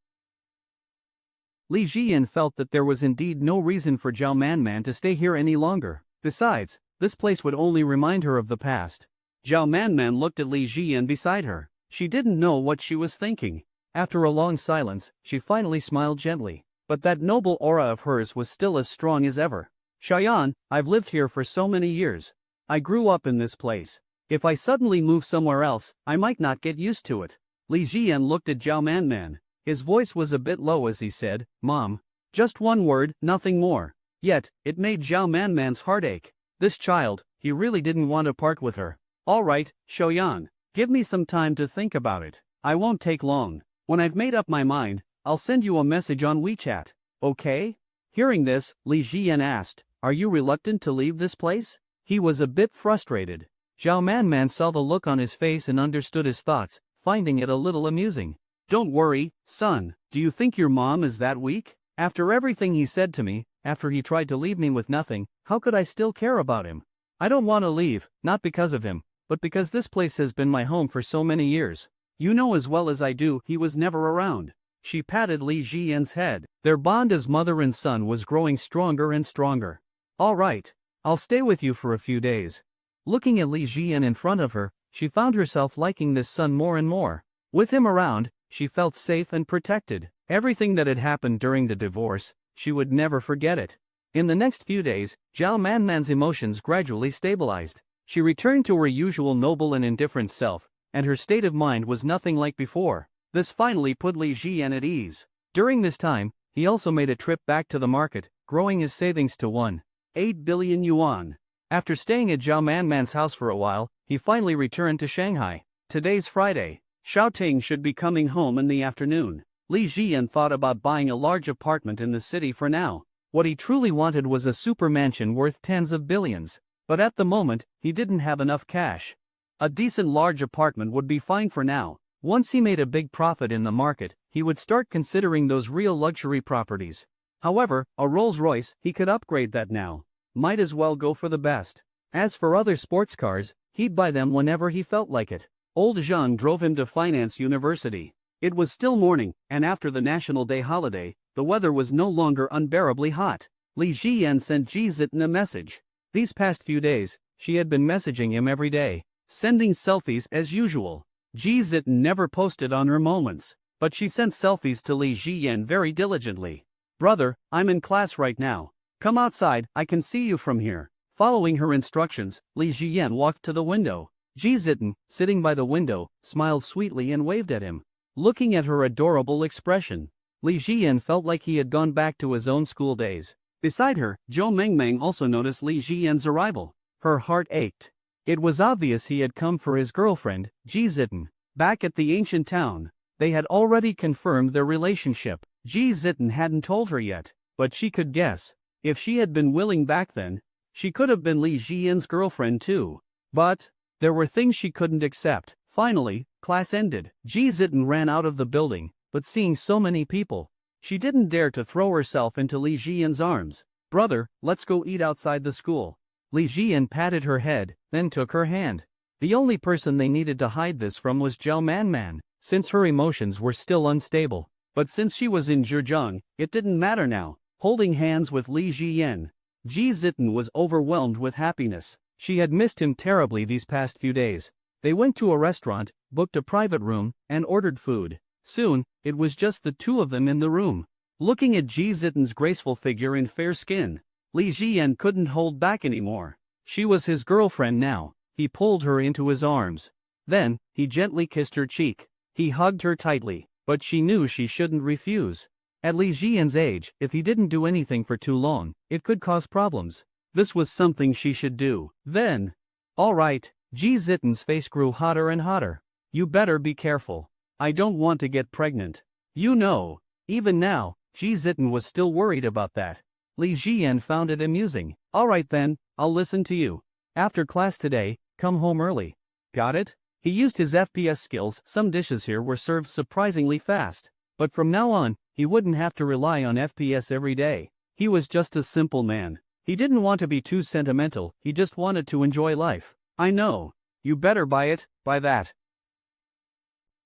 B: Li Jian felt that there was indeed no reason for Zhao Manman to stay here any longer. Besides, this place would only remind her of the past. Zhao Manman looked at Li Jian beside her. She didn't know what she was thinking. After a long silence, she finally smiled gently. But that noble aura of hers was still as strong as ever. Shayan, I've lived here for so many years. I grew up in this place. If I suddenly move somewhere else, I might not get used to it. Li Jian looked at Zhao Manman. His voice was a bit low as he said, Mom. Just one word, nothing more. Yet, it made Zhao Manman's heart ache. This child, he really didn't want to part with her. All right, Shoyan. Give me some time to think about it. I won't take long. When I've made up my mind, I'll send you a message on WeChat. Okay? Hearing this, Li Jian asked, Are you reluctant to leave this place? He was a bit frustrated. Zhao Manman saw the look on his face and understood his thoughts, finding it a little amusing. Don't worry, son. Do you think your mom is that weak? After everything he said to me, after he tried to leave me with nothing, how could I still care about him? I don't want to leave, not because of him, but because this place has been my home for so many years. You know as well as I do, he was never around. She patted Li Jian's head. Their bond as mother and son was growing stronger and stronger. All right. I'll stay with you for a few days. Looking at Li Jian in front of her, she found herself liking this son more and more. With him around, she felt safe and protected. Everything that had happened during the divorce, she would never forget it. In the next few days, Zhao Manman's emotions gradually stabilized. She returned to her usual noble and indifferent self, and her state of mind was nothing like before. This finally put Li Jian at ease. During this time, he also made a trip back to the market, growing his savings to 1.8 billion yuan. After staying at Zhao Manman's house for a while, he finally returned to Shanghai. Today's Friday. Xiaoting should be coming home in the afternoon. Li Jian thought about buying a large apartment in the city for now. What he truly wanted was a super mansion worth tens of billions. But at the moment, he didn't have enough cash. A decent large apartment would be fine for now. Once he made a big profit in the market, he would start considering those real luxury properties. However, a Rolls-Royce, he could upgrade that now. Might as well go for the best. As for other sports cars, he'd buy them whenever he felt like it. Old Zhang drove him to finance university. It was still morning, and after the National Day holiday, the weather was no longer unbearably hot. Li Jian sent Ji Zitan a message. These past few days, she had been messaging him every day, sending selfies as usual. Ji Zitan never posted on her moments, but she sent selfies to Li Jian very diligently. "Brother, I'm in class right now. Come outside, I can see you from here." Following her instructions, Li Jian walked to the window. Ji Zitan, sitting by the window, smiled sweetly and waved at him. Looking at her adorable expression, Li Jian felt like he had gone back to his own school days. Beside her, Zhou Mengmeng also noticed Li Jian's arrival. Her heart ached. It was obvious he had come for his girlfriend, Ji Zitan. Back at the ancient town, they had already confirmed their relationship. Ji Zitan hadn't told her yet, but she could guess. If she had been willing back then, she could have been Li Jian's girlfriend too. But there were things she couldn't accept. Finally, class ended. Ji Zitan ran out of the building, but seeing so many people, she didn't dare to throw herself into Li Jian's arms. "Brother, let's go eat outside the school." Li Jian patted her head, then took her hand. The only person they needed to hide this from was Zhao Manman, since her emotions were still unstable. But since she was in Zhejiang, it didn't matter now. Holding hands with Li Jian, Ji Zitan was overwhelmed with happiness. She had missed him terribly these past few days. They went to a restaurant, booked a private room, and ordered food. Soon, it was just the two of them in the room. Looking at Ji Zitan's graceful figure and fair skin, Li Jian couldn't hold back anymore. She was his girlfriend now. He pulled her into his arms. Then, he gently kissed her cheek. He hugged her tightly, but she knew she shouldn't refuse. At Li Jian's age, if he didn't do anything for too long, it could cause problems. This was something she should do. Then, "All right." Ji Zitan's face grew hotter and hotter. "You better be careful. I don't want to get pregnant." You know, even now, Ji Zitan was still worried about that. Li Jian found it amusing. "All right then, I'll listen to you. After class today, come home early. Got it?" He used his FPS skills. Some dishes here were served surprisingly fast. But from now on, he wouldn't have to rely on FPS every day. He was just a simple man. He didn't want to be too sentimental, he just wanted to enjoy life. "I know. You better buy it, buy that."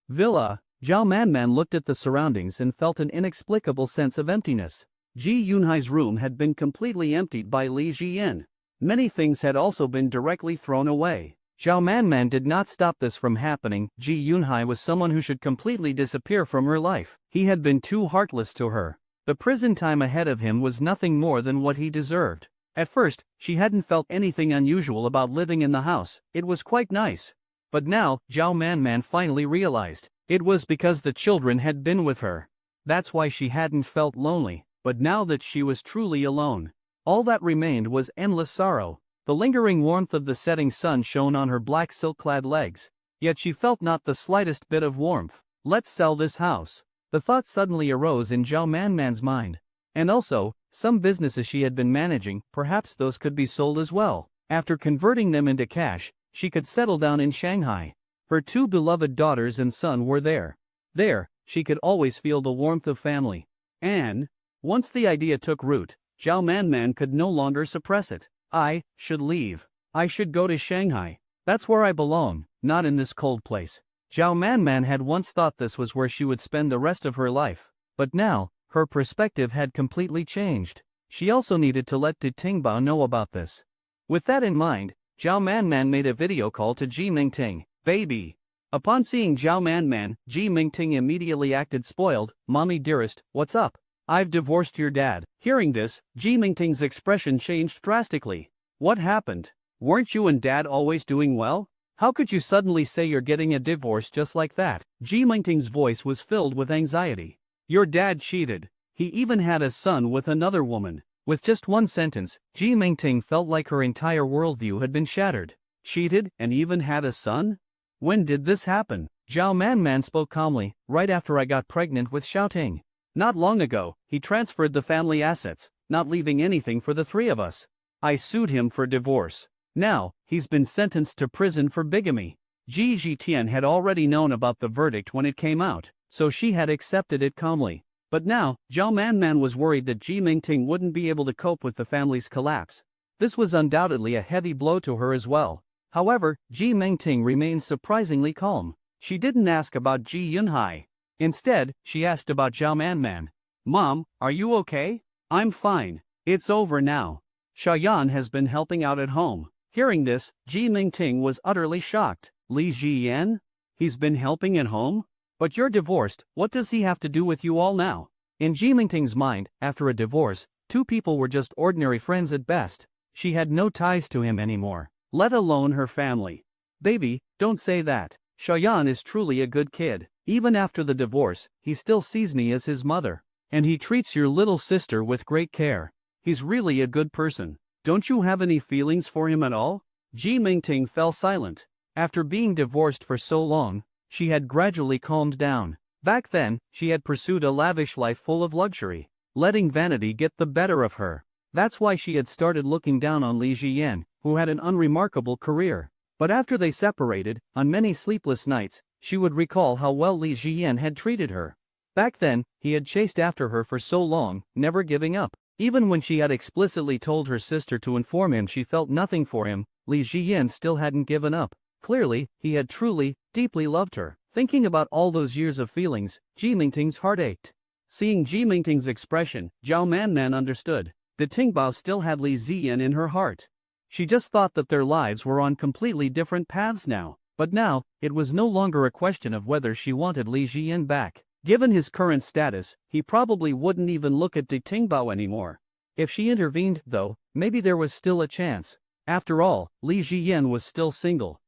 B: Villa. Zhao Manman looked at the surroundings and felt an inexplicable sense of emptiness. Ji Yunhai's room had been completely emptied by Li Jian. Many things had also been directly thrown away. Zhao Manman did not stop this from happening. Ji Yunhai was someone who should completely disappear from her life. He had been too heartless to her. The prison time ahead of him was nothing more than what he deserved. At first, she hadn't felt anything unusual about living in the house. It was quite nice. But now, Zhao Manman finally realized. It was because the children had been with her. That's why she hadn't felt lonely. But now that she was truly alone, all that remained was endless sorrow. The lingering warmth of the setting sun shone on her black silk-clad legs. Yet she felt not the slightest bit of warmth. "Let's sell this house." The thought suddenly arose in Zhao Manman's mind. And also, some businesses she had been managing, perhaps those could be sold as well. After converting them into cash, she could settle down in Shanghai. Her two beloved daughters and son were there. There, she could always feel the warmth of family. And, once the idea took root, Zhao Manman could no longer suppress it. "I should leave. I should go to Shanghai. That's where I belong, not in this cold place." Zhao Manman had once thought this was where she would spend the rest of her life. But now, her perspective had completely changed. She also needed to let Du Tingbao know about this. With that in mind, Zhao Manman made a video call to Ji Mingting. "Baby." Upon seeing Zhao Manman, Ji Mingting immediately acted spoiled. "Mommy dearest, what's up? I've divorced your dad." Hearing this, Ji Mingting's expression changed drastically. "What happened? Weren't you and dad always doing well? How could you suddenly say you're getting a divorce just like that?" Ji Mingting's voice was filled with anxiety. "Your dad cheated. He even had a son with another woman." With just one sentence, Ji Mingting felt like her entire worldview had been shattered. "Cheated and even had a son? When did this happen?" Zhao Manman spoke calmly. "Right after I got pregnant with Xiaoting. Not long ago, he transferred the family assets, not leaving anything for the three of us. I sued him for divorce. Now, he's been sentenced to prison for bigamy. Ji Jitian had already known about the verdict when it came out, so she had accepted it calmly. But now, Zhao Manman was worried that Ji Mingting wouldn't be able to cope with the family's collapse. This was undoubtedly a heavy blow to her as well. However, Ji Mingting remained surprisingly calm. She didn't ask about Ji Yunhai. Instead, she asked about Zhao Manman. "Mom, are you okay?" "I'm fine. It's over now. Shaoyan has been helping out at home." Hearing this, Ji Mingting was utterly shocked. "Li Jiyan? He's been helping at home? But you're divorced, what does he have to do with you all now?" In Ji Mingting's mind, after a divorce, two people were just ordinary friends at best. She had no ties to him anymore, let alone her family. "Baby, don't say that. Shaoyan is truly a good kid. Even after the divorce, he still sees me as his mother. And he treats your little sister with great care. He's really a good person. Don't you have any feelings for him at all?" Ji Mingting fell silent. After being divorced for so long, she had gradually calmed down. Back then, she had pursued a lavish life full of luxury, letting vanity get the better of her. That's why she had started looking down on Li Jiyan, who had an unremarkable career. But after they separated, on many sleepless nights, she would recall how well Li Jiyan had treated her. Back then, he had chased after her for so long, never giving up. Even when she had explicitly told her sister to inform him she felt nothing for him, Li Jiyan still hadn't given up. Clearly, he had truly, deeply loved her. Thinking about all those years of feelings, Ji Mingting's heart ached. Seeing Ji Mingting's expression, Zhao Manman understood. The Tingbao still had Li Ziyan in her heart. She just thought that their lives were on completely different paths now. But now, it was no longer a question of whether she wanted Li Jiyan back. Given his current status, he probably wouldn't even look at De Tingbao anymore. If she intervened, though, maybe there was still a chance. After all, Li Jiyan was still single.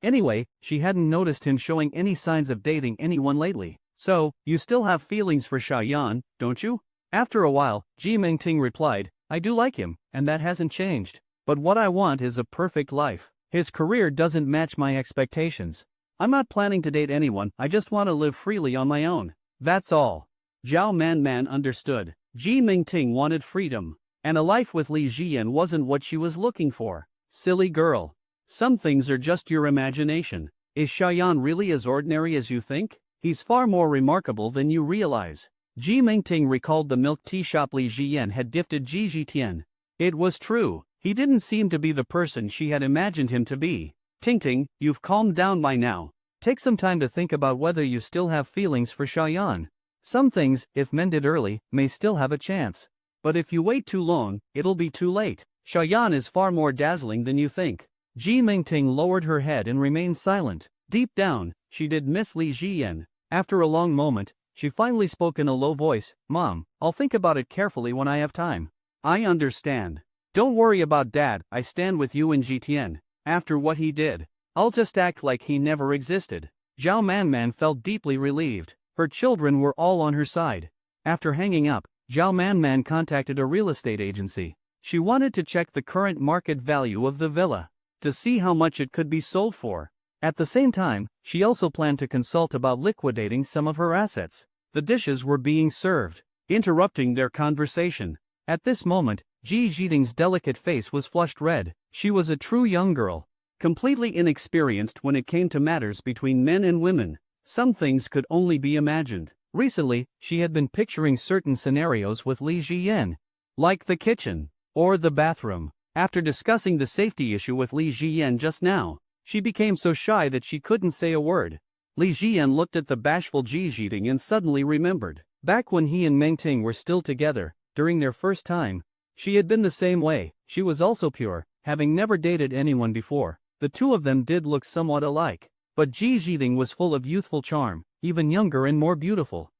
B: Anyway, she hadn't noticed him showing any signs of dating anyone lately. "So, you still have feelings for Shaoyan, don't you?" After a while, Ji Mingting replied, "I do like him, and that hasn't changed. But what I want is a perfect life. His career doesn't match my expectations. I'm not planning to date anyone, I just want to live freely on my own. That's all." Zhao Manman understood. Ji Mingting wanted freedom. And a life with Li Jiyan wasn't what she was looking for. Silly girl. Some things are just your imagination. Is Shaoyan really as ordinary as you think? He's far more remarkable than you realize. Ji Mingting recalled the milk tea shop Li Jiyan had gifted Ji Jitian. It was true. He didn't seem to be the person she had imagined him to be. "Tingting, you've calmed down by now. Take some time to think about whether you still have feelings for Shaoyan. Some things, if mended early, may still have a chance. But if you wait too long, it'll be too late. Shaoyan is far more dazzling than you think." Ji Mingting lowered her head and remained silent. Deep down, she did miss Li Jiyan. After a long moment, she finally spoke in a low voice, "Mom, I'll think about it carefully when I have time." "I understand. Don't worry about Dad, I stand with you and Jitian. After what he did, I'll just act like he never existed." Zhao Manman felt deeply relieved. Her children were all on her side. After hanging up, Zhao Manman contacted a real estate agency. She wanted to check the current market value of the villa, to see how much it could be sold for. At the same time, she also planned to consult about liquidating some of her assets. The dishes were being served, interrupting their conversation. At this moment, Ji Jiting's delicate face was flushed red. She was a true young girl, completely inexperienced when it came to matters between men and women. Some things could only be imagined. Recently, she had been picturing certain scenarios with Li Jiyan, like the kitchen or the bathroom. After discussing the safety issue with Li Jiyan just now, she became so shy that she couldn't say a word. Li Jiyan looked at the bashful Ji Jiting and suddenly remembered. Back when he and Meng Ting were still together, during their first time, she had been the same way. She was also pure, having never dated anyone before. The two of them did look somewhat alike. But Ji Jiting was full of youthful charm, even younger and more beautiful.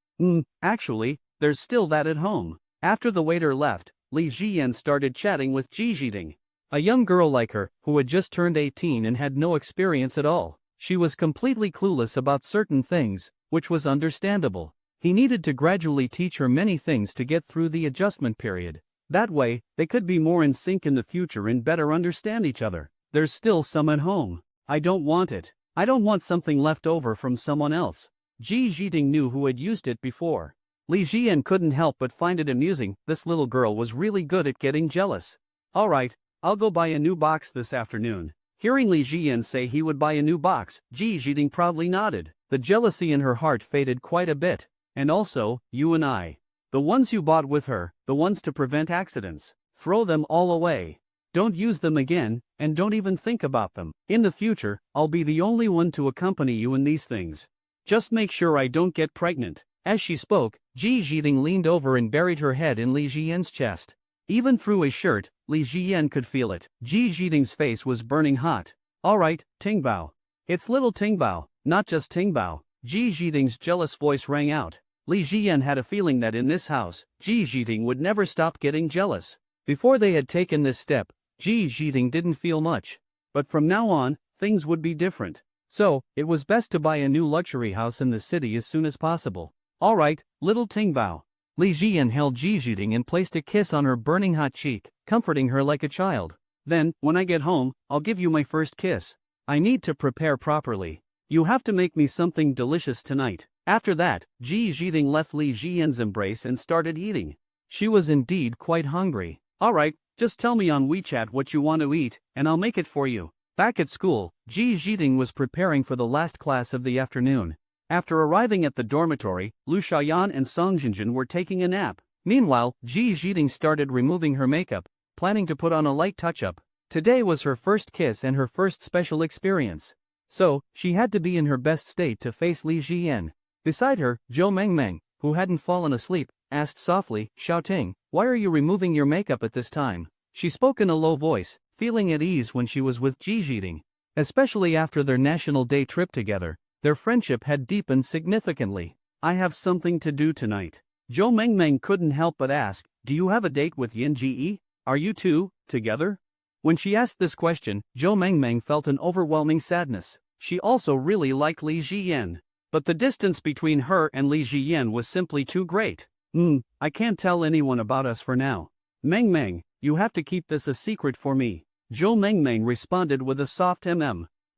B: Actually, there's still that at home." After the waiter left, Li Jiyan started chatting with Ji Jiting. A young girl like her, who had just turned 18 and had no experience at all. She was completely clueless about certain things, which was understandable. He needed to gradually teach her many things to get through the adjustment period. That way, they could be more in sync in the future and better understand each other. "There's still some at home. I don't want it. I don't want something left over from someone else." Ji Jiting knew who had used it before. Li Jian couldn't help but find it amusing. This little girl was really good at getting jealous. "Alright, I'll go buy a new box this afternoon." Hearing Li Jian say he would buy a new box, Ji Zhiding proudly nodded. The jealousy in her heart faded quite a bit. And also, you and I. The ones you bought with her, the ones to prevent accidents. Throw them all away. Don't use them again, and don't even think about them. In the future, I'll be the only one to accompany you in these things. Just make sure I don't get pregnant. As she spoke, Ji Zhiding leaned over and buried her head in Li Jian's chest. Even through his shirt, Li Jian could feel it. Ji Zhiding's face was burning hot. Alright, Tingbao. It's little Tingbao, not just Tingbao. Ji Zhiding's jealous voice rang out. Li Jian had a feeling that in this house, Ji Zhiding would never stop getting jealous. Before they had taken this step, Ji Zhiding didn't feel much. But from now on, things would be different. So, it was best to buy a new luxury house in the city as soon as possible. Alright, little Tingbao. Li Jian held Ji Zhiding and placed a kiss on her burning hot cheek, comforting her like a child. Then, when I get home, I'll give you my first kiss. I need to prepare properly. You have to make me something delicious tonight. After that, Ji Zhiding left Li Jian's embrace and started eating. She was indeed quite hungry. Alright, just tell me on WeChat what you want to eat, and I'll make it for you. Back at school, Ji Zhiding was preparing for the last class of the afternoon. After arriving at the dormitory, Lu Xiaoyan and Song Jinjin were taking a nap. Meanwhile, Ji Zhiding started removing her makeup, planning to put on a light touch-up. Today was her first kiss and her first special experience. So, she had to be in her best state to face Li Jian. Beside her, Zhou Mengmeng, who hadn't fallen asleep, asked softly, "Xiaoting, why are you removing your makeup at this time?" She spoke in a low voice, feeling at ease when she was with Ji Zhiding. Especially after their National Day trip together, their friendship had deepened significantly. "I have something to do tonight." Zhou Mengmeng couldn't help but ask, "Do you have a date with Yin Ji? Are you two together?" When she asked this question, Zhou Mengmeng felt an overwhelming sadness. She also really liked Li Jian. But the distance between her and Li Jian was simply too great. I can't tell anyone about us for now. Mengmeng, you have to keep this a secret for me." Zhou Mengmeng responded with a soft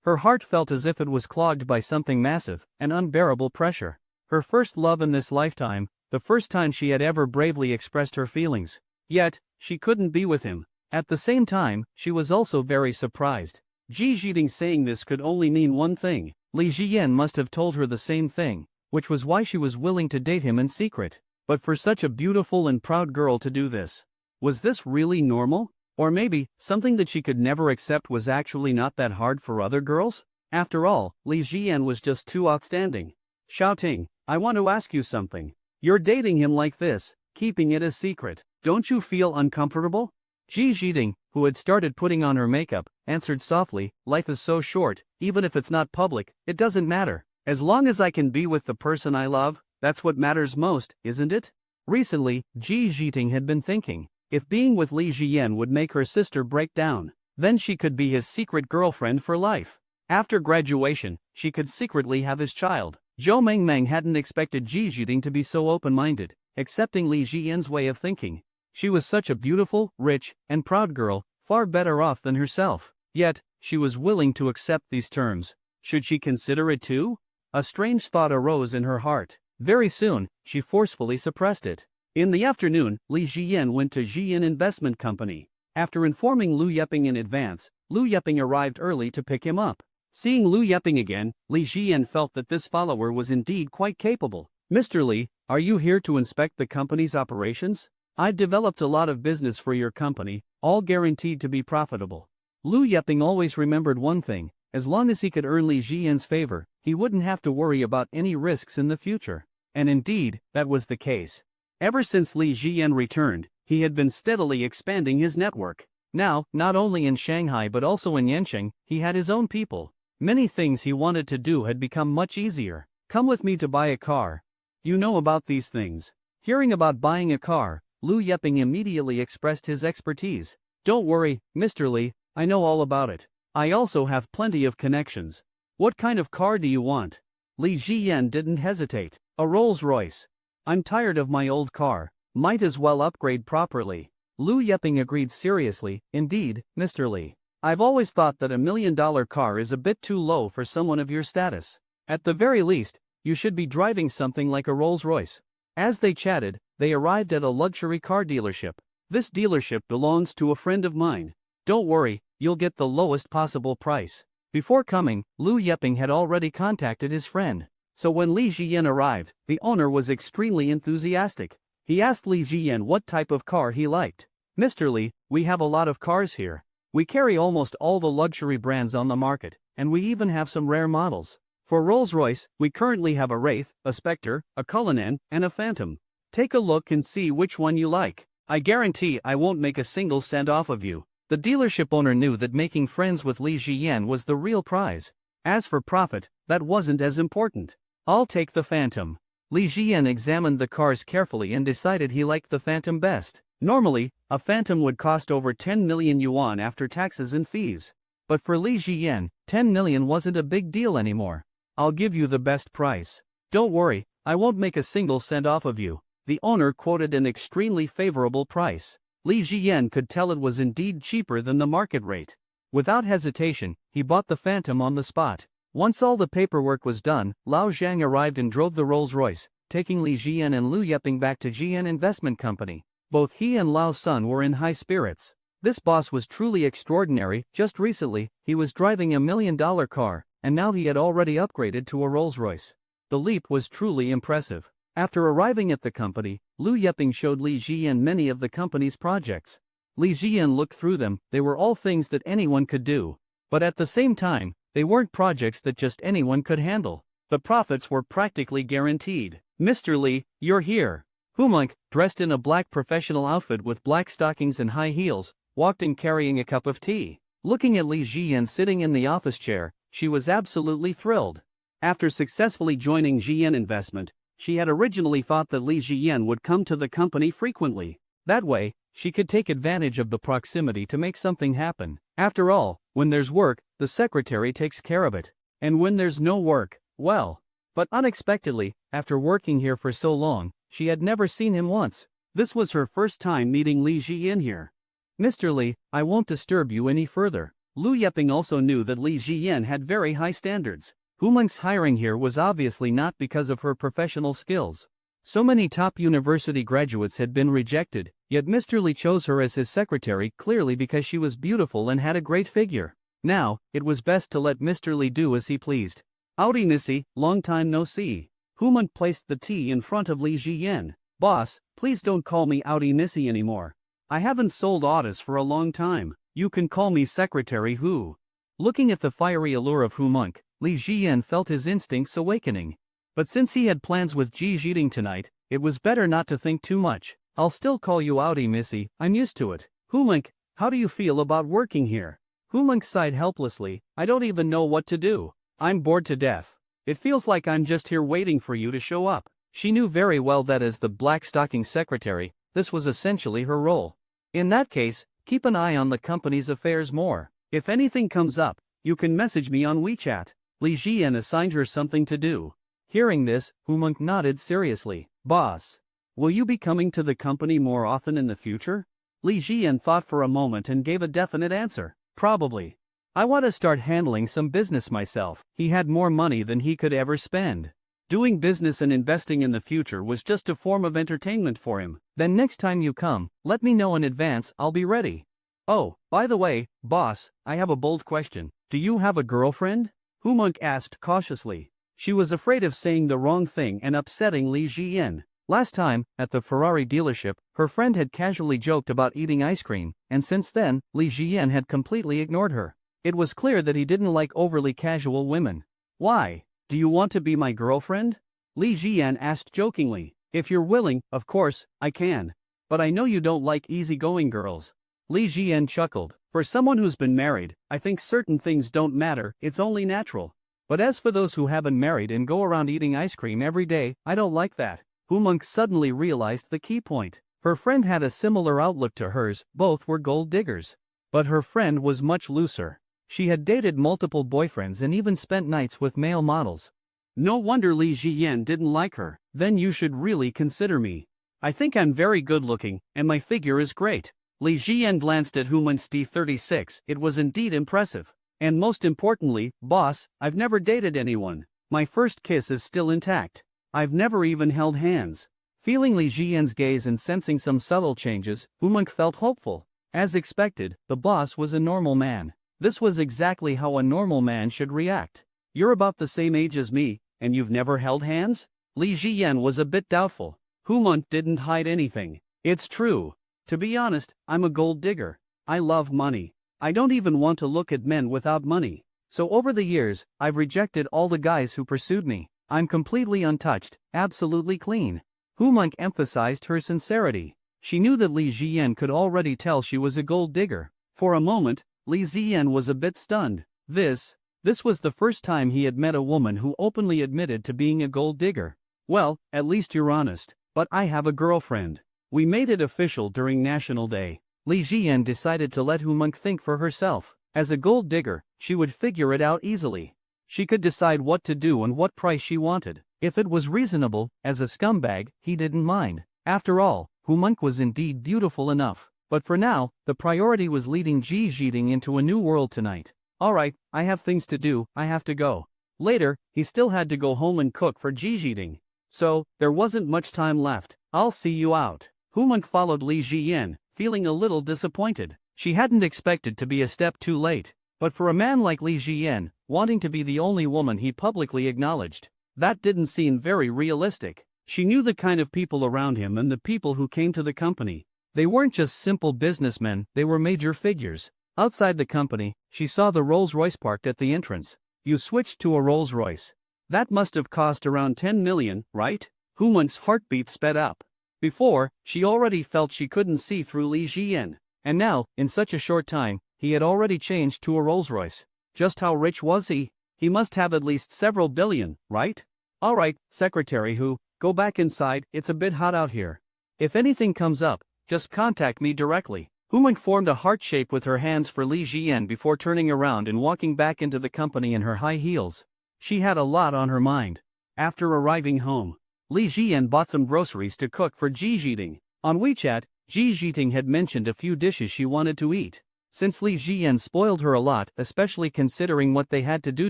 B: Her heart felt as if it was clogged by something massive, an unbearable pressure. Her first love in this lifetime, the first time she had ever bravely expressed her feelings. Yet, she couldn't be with him. At the same time, she was also very surprised. Ji Zhiding saying this could only mean one thing. Li Jian must have told her the same thing, which was why she was willing to date him in secret. But for such a beautiful and proud girl to do this, was this really normal? Or maybe, something that she could never accept was actually not that hard for other girls? After all, Li Jian was just too outstanding. "Xiaoting, I want to ask you something. You're dating him like this, keeping it a secret. Don't you feel uncomfortable?" Ji Zhiding, who had started putting on her makeup, answered softly, "Life is so short, even if it's not public, it doesn't matter. As long as I can be with the person I love, that's what matters most, isn't it?" Recently, Ji Zhiding had been thinking, if being with Li Jian would make her sister break down, then she could be his secret girlfriend for life. After graduation, she could secretly have his child. Zhou Mengmeng hadn't expected Ji Zhiding to be so open-minded, accepting Li Jian's way of thinking. She was such a beautiful, rich, and proud girl, far better off than herself. Yet, she was willing to accept these terms. Should she consider it too? A strange thought arose in her heart. Very soon, she forcefully suppressed it. In the afternoon, Li Jian went to Jian Investment Company. After informing Lu Yeping in advance, Lu Yeping arrived early to pick him up. Seeing Lu Yeping again, Li Jian felt that this follower was indeed quite capable. "Mr. Li, are you here to inspect the company's operations? I've developed a lot of business for your company, all guaranteed to be profitable." Lu Yeping always remembered one thing: as long as he could earn Li Jian's favor, he wouldn't have to worry about any risks in the future. And indeed, that was the case. Ever since Li Jian returned, he had been steadily expanding his network. Now, not only in Shanghai but also in Yancheng, he had his own people. Many things he wanted to do had become much easier. "Come with me to buy a car. You know about these things." Hearing about buying a car, Lu Yeping immediately expressed his expertise. "Don't worry, Mr. Li, I know all about it. I also have plenty of connections. What kind of car do you want?" Li Jian didn't hesitate. "A Rolls-Royce. I'm tired of my old car. Might as well upgrade properly." Lu Yeping agreed seriously. "Indeed, Mr. Li. I've always thought that $1 million car is a bit too low for someone of your status. At the very least, you should be driving something like a Rolls-Royce." As they chatted, they arrived at a luxury car dealership. "This dealership belongs to a friend of mine. Don't worry, you'll get the lowest possible price. Before coming, Liu Yeping had already contacted his friend. So when Li Jiyan arrived, the owner was extremely enthusiastic. He asked Li Jiyan what type of car he liked. Mr. Li, we have a lot of cars here. We carry almost all the luxury brands on the market, and we even have some rare models. For Rolls-Royce, we currently have a Wraith, a Spectre, a Cullinan, and a Phantom. Take a look and see which one you like. I guarantee I won't make a single cent off of you. The dealership owner knew that making friends with Li Jiyan was the real prize. As for profit, that wasn't as important. I'll take the Phantom. Li Jiyan examined the cars carefully and decided he liked the Phantom best. Normally, a Phantom would cost over 10 million yuan after taxes and fees. But for Li Jiyan, 10 million wasn't a big deal anymore. I'll give you the best price. Don't worry, I won't make a single cent off of you. The owner quoted an extremely favorable price. Li Jiyan could tell it was indeed cheaper than the market rate. Without hesitation, he bought the Phantom on the spot. Once all the paperwork was done, Lao Zhang arrived and drove the Rolls-Royce, taking Li Jiyan and Liu Yeping back to Jian Investment Company. Both he and Lao Sun were in high spirits. This boss was truly extraordinary. Just recently, he was driving a $1 million car, and now he had already upgraded to a Rolls-Royce. The leap was truly impressive. After arriving at the company, Liu Yeping showed Li Jiyan many of the company's projects. Li Jiyan looked through them. They were all things that anyone could do. But at the same time, they weren't projects that just anyone could handle. The profits were practically guaranteed. Mr. Li, you're here. Humunk, dressed in a black professional outfit with black stockings and high heels, walked in carrying a cup of tea. Looking at Li Jiyan sitting in the office chair, she was absolutely thrilled. After successfully joining Jian Investment, she had originally thought that Li Jiyan would come to the company frequently. That way, she could take advantage of the proximity to make something happen. After all, when there's work, the secretary takes care of it. And when there's no work, well. But unexpectedly, after working here for so long, she had never seen him once. This was her first time meeting Li Jiyan here. Mr. Li, I won't disturb you any further. Liu Yeping also knew that Li Jiyan had very high standards. Humung's hiring here was obviously not because of her professional skills. So many top university graduates had been rejected, yet Mr. Li chose her as his secretary clearly because she was beautiful and had a great figure. Now, it was best to let Mr. Li do as he pleased. Howdy Nissi, long time no see. Humung placed the tea in front of Li Jiyan. Boss, please don't call me Howdy Nissi anymore. I haven't sold autos for a long time. You can call me Secretary Hu. Looking at the fiery allure of Humung, Li Jiyan felt his instincts awakening. But since he had plans with Ji Jiting tonight, it was better not to think too much. I'll still call you Howdy Missy, I'm used to it. Humung, how do you feel about working here? Humung sighed helplessly. I don't even know what to do. I'm bored to death. It feels like I'm just here waiting for you to show up. She knew very well that as the black stocking secretary, this was essentially her role. In that case, keep an eye on the company's affairs more. If anything comes up, you can message me on WeChat. Li Jiyan assigned her something to do. Hearing this, Humung nodded seriously. Boss, will you be coming to the company more often in the future? Li Jiyan thought for a moment and gave a definite answer. Probably. I want to start handling some business myself. He had more money than he could ever spend. Doing business and investing in the future was just a form of entertainment for him. Then next time you come, let me know in advance, I'll be ready. Oh, by the way, boss, I have a bold question. Do you have a girlfriend? Humung asked cautiously. She was afraid of saying the wrong thing and upsetting Li Jiyan. Last time, at the Ferrari dealership, her friend had casually joked about eating ice cream, and since then, Li Jiyan had completely ignored her. It was clear that he didn't like overly casual women. Why? Do you want to be my girlfriend? Li Jiyan asked jokingly. If you're willing, of course, I can. But I know you don't like easygoing girls. Li Jiyan chuckled. For someone who's been married, I think certain things don't matter, it's only natural. But as for those who haven't married and go around eating ice cream every day, I don't like that. Humung suddenly realized the key point. Her friend had a similar outlook to hers, both were gold diggers. But her friend was much looser. She had dated multiple boyfriends and even spent nights with male models. No wonder Li Jiyan didn't like her. Then you should really consider me. I think I'm very good looking, and my figure is great. Li Jiyan glanced at Humung's T36, it was indeed impressive. And most importantly, boss, I've never dated anyone. My first kiss is still intact. I've never even held hands. Feeling Li Jiyan's gaze and sensing some subtle changes, Humung felt hopeful. As expected, the boss was a normal man. This was exactly how a normal man should react. You're about the same age as me, and you've never held hands? Li Jiyan was a bit doubtful. Human didn't hide anything. It's true. To be honest, I'm a gold digger. I love money. I don't even want to look at men without money. So over the years, I've rejected all the guys who pursued me. I'm completely untouched, absolutely clean. Humonk emphasized her sincerity. She knew that Li Jiyan could already tell she was a gold digger. For a moment, Li Jiyan was a bit stunned. This was the first time he had met a woman who openly admitted to being a gold digger. Well, at least you're honest. But I have a girlfriend. We made it official during National Day. Li Jiyan decided to let Humonk think for herself. As a gold digger, she would figure it out easily. She could decide what to do and what price she wanted. If it was reasonable, as a scumbag, he didn't mind. After all, Humonk was indeed beautiful enough. But for now, the priority was leading Ji Jiting into a new world tonight. Alright, I have things to do, I have to go. Later, he still had to go home and cook for Ji Jiting. So, there wasn't much time left. I'll see you out. Humonk followed Li Jiyan, feeling a little disappointed. She hadn't expected to be a step too late. But for a man like Li Jiyan, wanting to be the only woman he publicly acknowledged, that didn't seem very realistic. She knew the kind of people around him and the people who came to the company. They weren't just simple businessmen, they were major figures. Outside the company, she saw the Rolls-Royce parked at the entrance. You switched to a Rolls-Royce. That must have cost around 10 million, right? Humonk's heartbeat sped up. Before, she already felt she couldn't see through Li Jiyan. And now, in such a short time, he had already changed to a Rolls-Royce. Just how rich was he? He must have at least several billion, right? Alright, Secretary Hu, go back inside, it's a bit hot out here. If anything comes up, just contact me directly. Humonk formed a heart shape with her hands for Li Jiyan before turning around and walking back into the company in her high heels. She had a lot on her mind. After arriving home, Li Jiyan bought some groceries to cook for Ji Jiting. On WeChat, Ji Jiting had mentioned a few dishes she wanted to eat. Since Li Jiyan spoiled her a lot, especially considering what they had to do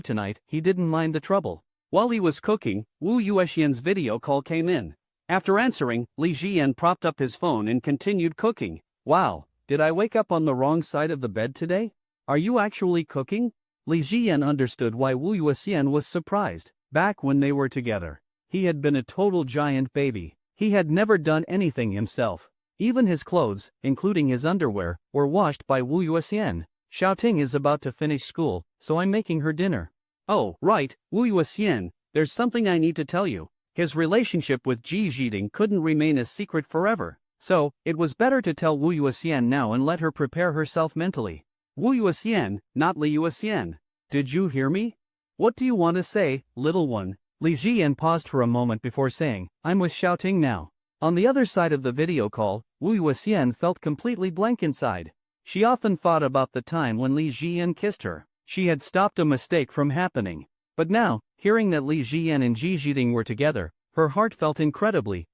B: tonight, he didn't mind the trouble. While he was cooking, Wu Yuexian's video call came in. After answering, Li Jiyan propped up his phone and continued cooking. Wow, did I wake up on the wrong side of the bed today? Are you actually cooking? Li Jiyan understood why Wu Yuexian was surprised. Back when they were together, he had been a total giant baby. He had never done anything himself. Even his clothes, including his underwear, were washed by Wu Yuexian. Xiaoting is about to finish school, so I'm making her dinner. Oh, right, Wu Yuexian, there's something I need to tell you. His relationship with Ji Jiting couldn't remain a secret forever. So, it was better to tell Wu Yuexian now and let her prepare herself mentally. Wu Yuexian, not Li Yuexian. Did you hear me? What do you want to say, little one? Li Jiyan paused for a moment before saying, I'm with Xiaoting now. On the other side of the video call, Wu Yuexian felt completely blank inside. She often thought about the time when Li Jiyan kissed her. She had stopped a mistake from happening. But now, hearing that Li Jiyan and Ji Jiting were together, her heart felt incredibly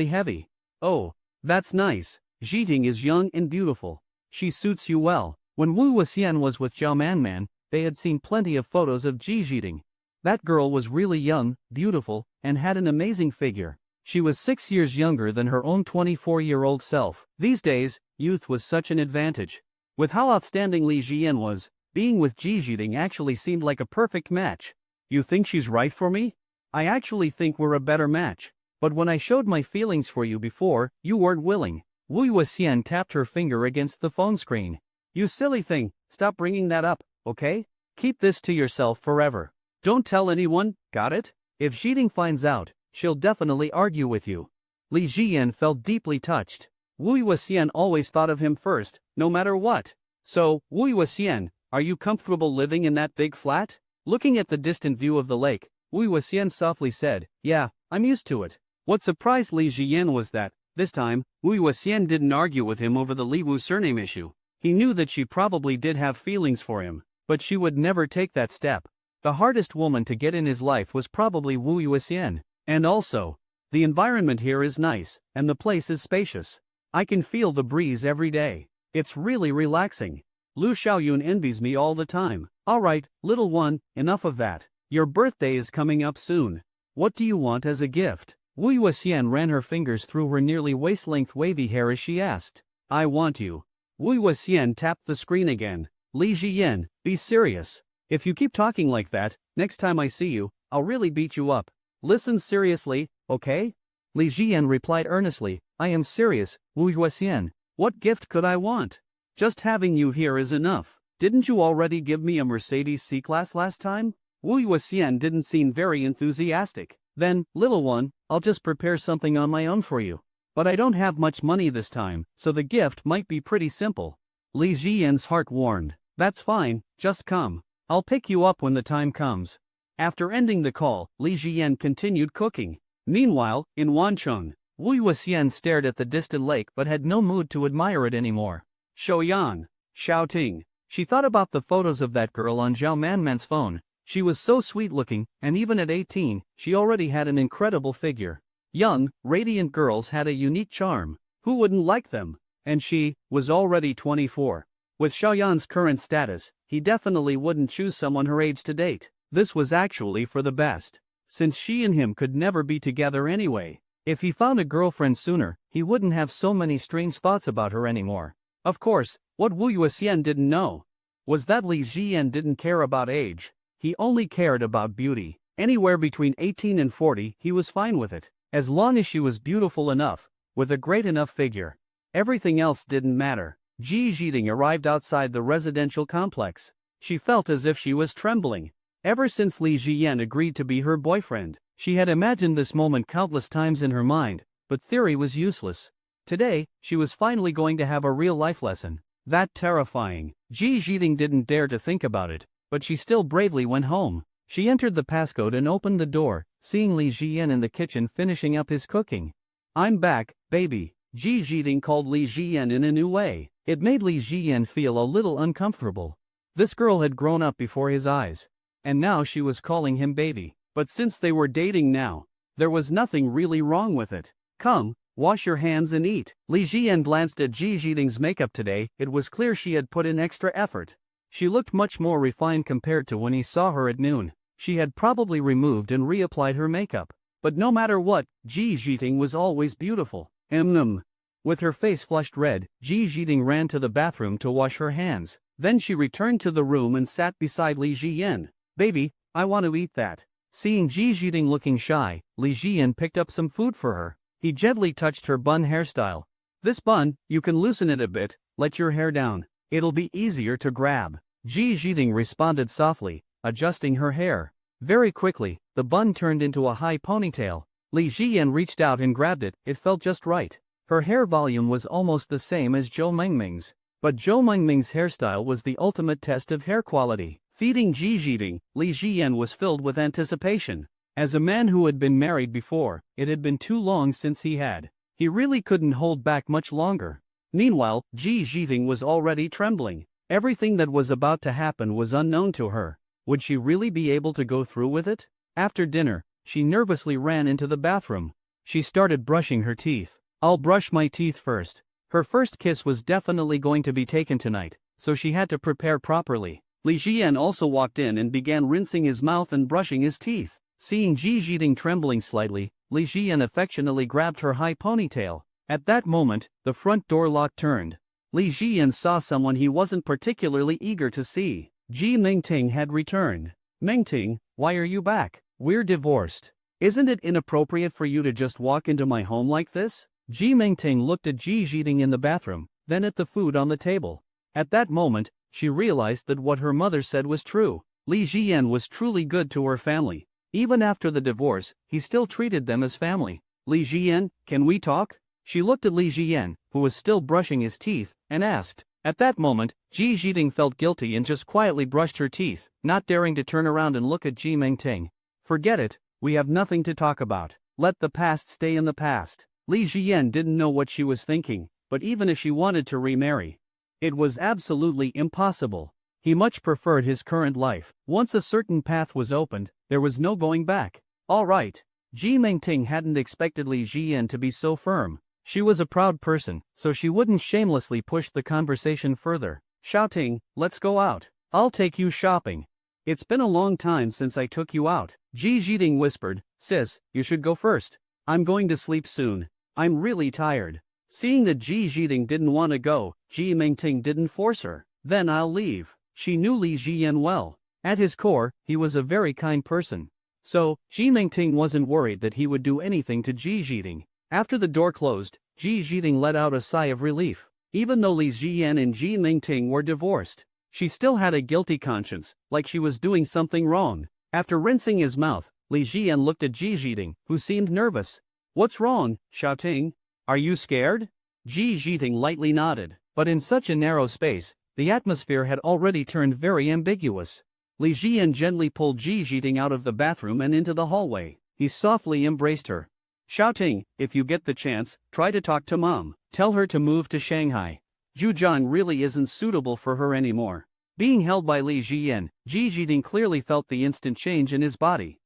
B: heavy. Oh, that's nice. Jiting is young and beautiful. She suits you well. When Wu Yuexian was with Zhao Manman, they had seen plenty of photos of Ji Jiting. That girl was really young, beautiful, and had an amazing figure. She was 6 years younger than her own 24-year-old self. These days, youth was such an advantage. With how outstanding Li Jiyan was, being with Ji Jiting actually seemed like a perfect match. You think she's right for me? I actually think we're a better match. But when I showed my feelings for you before, you weren't willing. Wu Yuexian tapped her finger against the phone screen. You silly thing, stop bringing that up, okay? Keep this to yourself forever. Don't tell anyone, got it? If Jiting finds out, she'll definitely argue with you. Li Jiyan felt deeply touched. Wu Yuexian always thought of him first, no matter what. So, Wu Yuexian, are you comfortable living in that big flat? Looking at the distant view of the lake, Wu Yuexian softly said, yeah, I'm used to it. What surprised Li Jiyan was that, this time, Wu Yuexian didn't argue with him over the Li Wu surname issue. He knew that she probably did have feelings for him, but she would never take that step. The hardest woman to get in his life was probably Wu Yuexian. And also, the environment here is nice, and the place is spacious. I can feel the breeze every day. It's really relaxing. Lu Xiaoyun envies me all the time. Alright, little one, enough of that. Your birthday is coming up soon. What do you want as a gift? Wu Yuexian ran her fingers through her nearly waist-length wavy hair as she asked. I want you. Wu Yuxian tapped the screen again. Li Jiyan, be serious. If you keep talking like that, next time I see you, I'll really beat you up. Listen seriously, okay? Li Jiyan replied earnestly, I am serious, Wu Yuxian. What gift could I want? Just having you here is enough. Didn't you already give me a Mercedes C-Class last time? Wu Yuxian didn't seem very enthusiastic. Then, little one, I'll just prepare something on my own for you. But I don't have much money this time, so the gift might be pretty simple. Li Jiyan's heart warmed. That's fine, just come. I'll pick you up when the time comes. After ending the call, Li Jiyan continued cooking. Meanwhile, in Wancheng, Wu Yuxian stared at the distant lake but had no mood to admire it anymore. Xiaoyan, Xiaoting. She thought about the photos of that girl on Zhao Manman's phone. She was so sweet-looking, and even at 18, she already had an incredible figure. Young, radiant girls had a unique charm. Who wouldn't like them? And she was already 24. With Xiaoyan's current status, he definitely wouldn't choose someone her age to date. This was actually for the best, since she and him could never be together anyway. If he found a girlfriend sooner, he wouldn't have so many strange thoughts about her anymore. Of course, what Wu Yuxian didn't know was that Li Jiyan didn't care about age. He only cared about beauty. Anywhere between 18 and 40, he was fine with it. As long as she was beautiful enough, with a great enough figure. Everything else didn't matter. Ji Zhiding arrived outside the residential complex. She felt as if she was trembling. Ever since Li Jiyan agreed to be her boyfriend, she had imagined this moment countless times in her mind, but theory was useless. Today, she was finally going to have a real-life lesson. That terrifying. Ji Zhiding didn't dare to think about it, but she still bravely went home. She entered the passcode and opened the door, seeing Li Jiyan in the kitchen finishing up his cooking. I'm back, baby. Ji Zhiding called Li Jiyan in a new way. It made Li Jiyan feel a little uncomfortable. This girl had grown up before his eyes. And now she was calling him baby. But since they were dating now, there was nothing really wrong with it. Come, wash your hands and eat. Li Jiyan glanced at Ji Zhiding's makeup today. It was clear she had put in extra effort. She looked much more refined compared to when he saw her at noon. She had probably removed and reapplied her makeup. But no matter what, Ji Zhiding was always beautiful. With her face flushed red, Ji Zhiding ran to the bathroom to wash her hands. Then she returned to the room and sat beside Li Jiyan. Baby, I want to eat that. Seeing Ji Zhiding looking shy, Li Jiyan picked up some food for her. He gently touched her bun hairstyle. This bun, you can loosen it a bit, let your hair down. It'll be easier to grab. Ji Zhiding responded softly, adjusting her hair. Very quickly, the bun turned into a high ponytail. Li Jiyan reached out and grabbed it. It felt just right. Her hair volume was almost the same as Zhou Mengming's. But Zhou Mengming's hairstyle was the ultimate test of hair quality. Feeding Ji Zhiding, Li Jiyan was filled with anticipation. As a man who had been married before, it had been too long since he had. He really couldn't hold back much longer. Meanwhile, Ji Zhiding was already trembling. Everything that was about to happen was unknown to her. Would she really be able to go through with it? After dinner, she nervously ran into the bathroom. She started brushing her teeth. I'll brush my teeth first. Her first kiss was definitely going to be taken tonight, so she had to prepare properly. Li Jiyan also walked in and began rinsing his mouth and brushing his teeth. Seeing Ji Zhiding trembling slightly, Li Jiyan affectionately grabbed her high ponytail. At that moment, the front door lock turned. Li Jiyan saw someone he wasn't particularly eager to see. Ji Mingting had returned. Mingting, why are you back? We're divorced. Isn't it inappropriate for you to just walk into my home like this? Ji Mingting looked at Ji Zhiding in the bathroom, then at the food on the table. At that moment, she realized that what her mother said was true. Li Jiyan was truly good to her family. Even after the divorce, he still treated them as family. Li Jiyan, can we talk? She looked at Li Jiyan, who was still brushing his teeth, and asked. At that moment, Ji Zhiding felt guilty and just quietly brushed her teeth, not daring to turn around and look at Ji Mingting. Forget it, we have nothing to talk about. Let the past stay in the past. Li Jiyan didn't know what she was thinking, but even if she wanted to remarry, it was absolutely impossible. He much preferred his current life. Once a certain path was opened, there was no going back. All right. Ji Mingting hadn't expected Li Jiyan to be so firm. She was a proud person, so she wouldn't shamelessly push the conversation further. Shouting, let's go out. I'll take you shopping. It's been a long time since I took you out. Ji Zhiding whispered, sis, you should go first. I'm going to sleep soon. I'm really tired. Seeing that Ji Jiting didn't want to go, Ji Mingting didn't force her. Then I'll leave. She knew Li Jian well. At his core, he was a very kind person. So, Ji Mingting wasn't worried that he would do anything to Ji Jiting. After the door closed, Ji Jiting let out a sigh of relief. Even though Li Jian and Ji Mingting were divorced, she still had a guilty conscience, like she was doing something wrong. After rinsing his mouth, Li Jian looked at Ji Jiting, who seemed nervous. What's wrong, Xiaoting? Are you scared? Ji Jiting lightly nodded. But in such a narrow space, the atmosphere had already turned very ambiguous. Li Jian gently pulled Ji Jiting out of the bathroom and into the hallway. He softly embraced her. Shouting, if you get the chance, try to talk to Mom. Tell her to move to Shanghai. Zhujiang really isn't suitable for her anymore. Being held by Li Jian, Ji Jiting clearly felt the instant change in his body.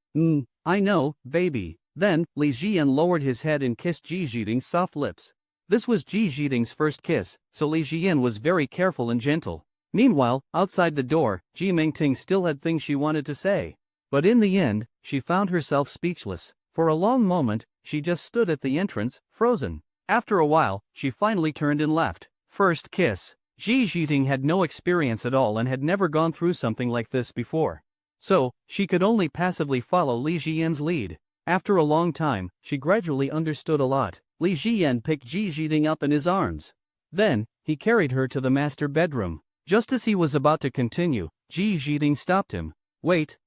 B: I know, baby. Then, Li Jian lowered his head and kissed Ji Jiting's soft lips. This was Ji Jiting's first kiss, so Li Jian was very careful and gentle. Meanwhile, outside the door, Ji Mingting still had things she wanted to say. But in the end, she found herself speechless. For a long moment, she just stood at the entrance, frozen. After a while, she finally turned and left. First kiss. Ji Jiting had no experience at all and had never gone through something like this before. So, she could only passively follow Li Jian's lead. After a long time, she gradually understood a lot. Li Jian picked Ji Jiting up in his arms. Then, he carried her to the master bedroom. Just as he was about to continue, Ji Jiting stopped him. Wait,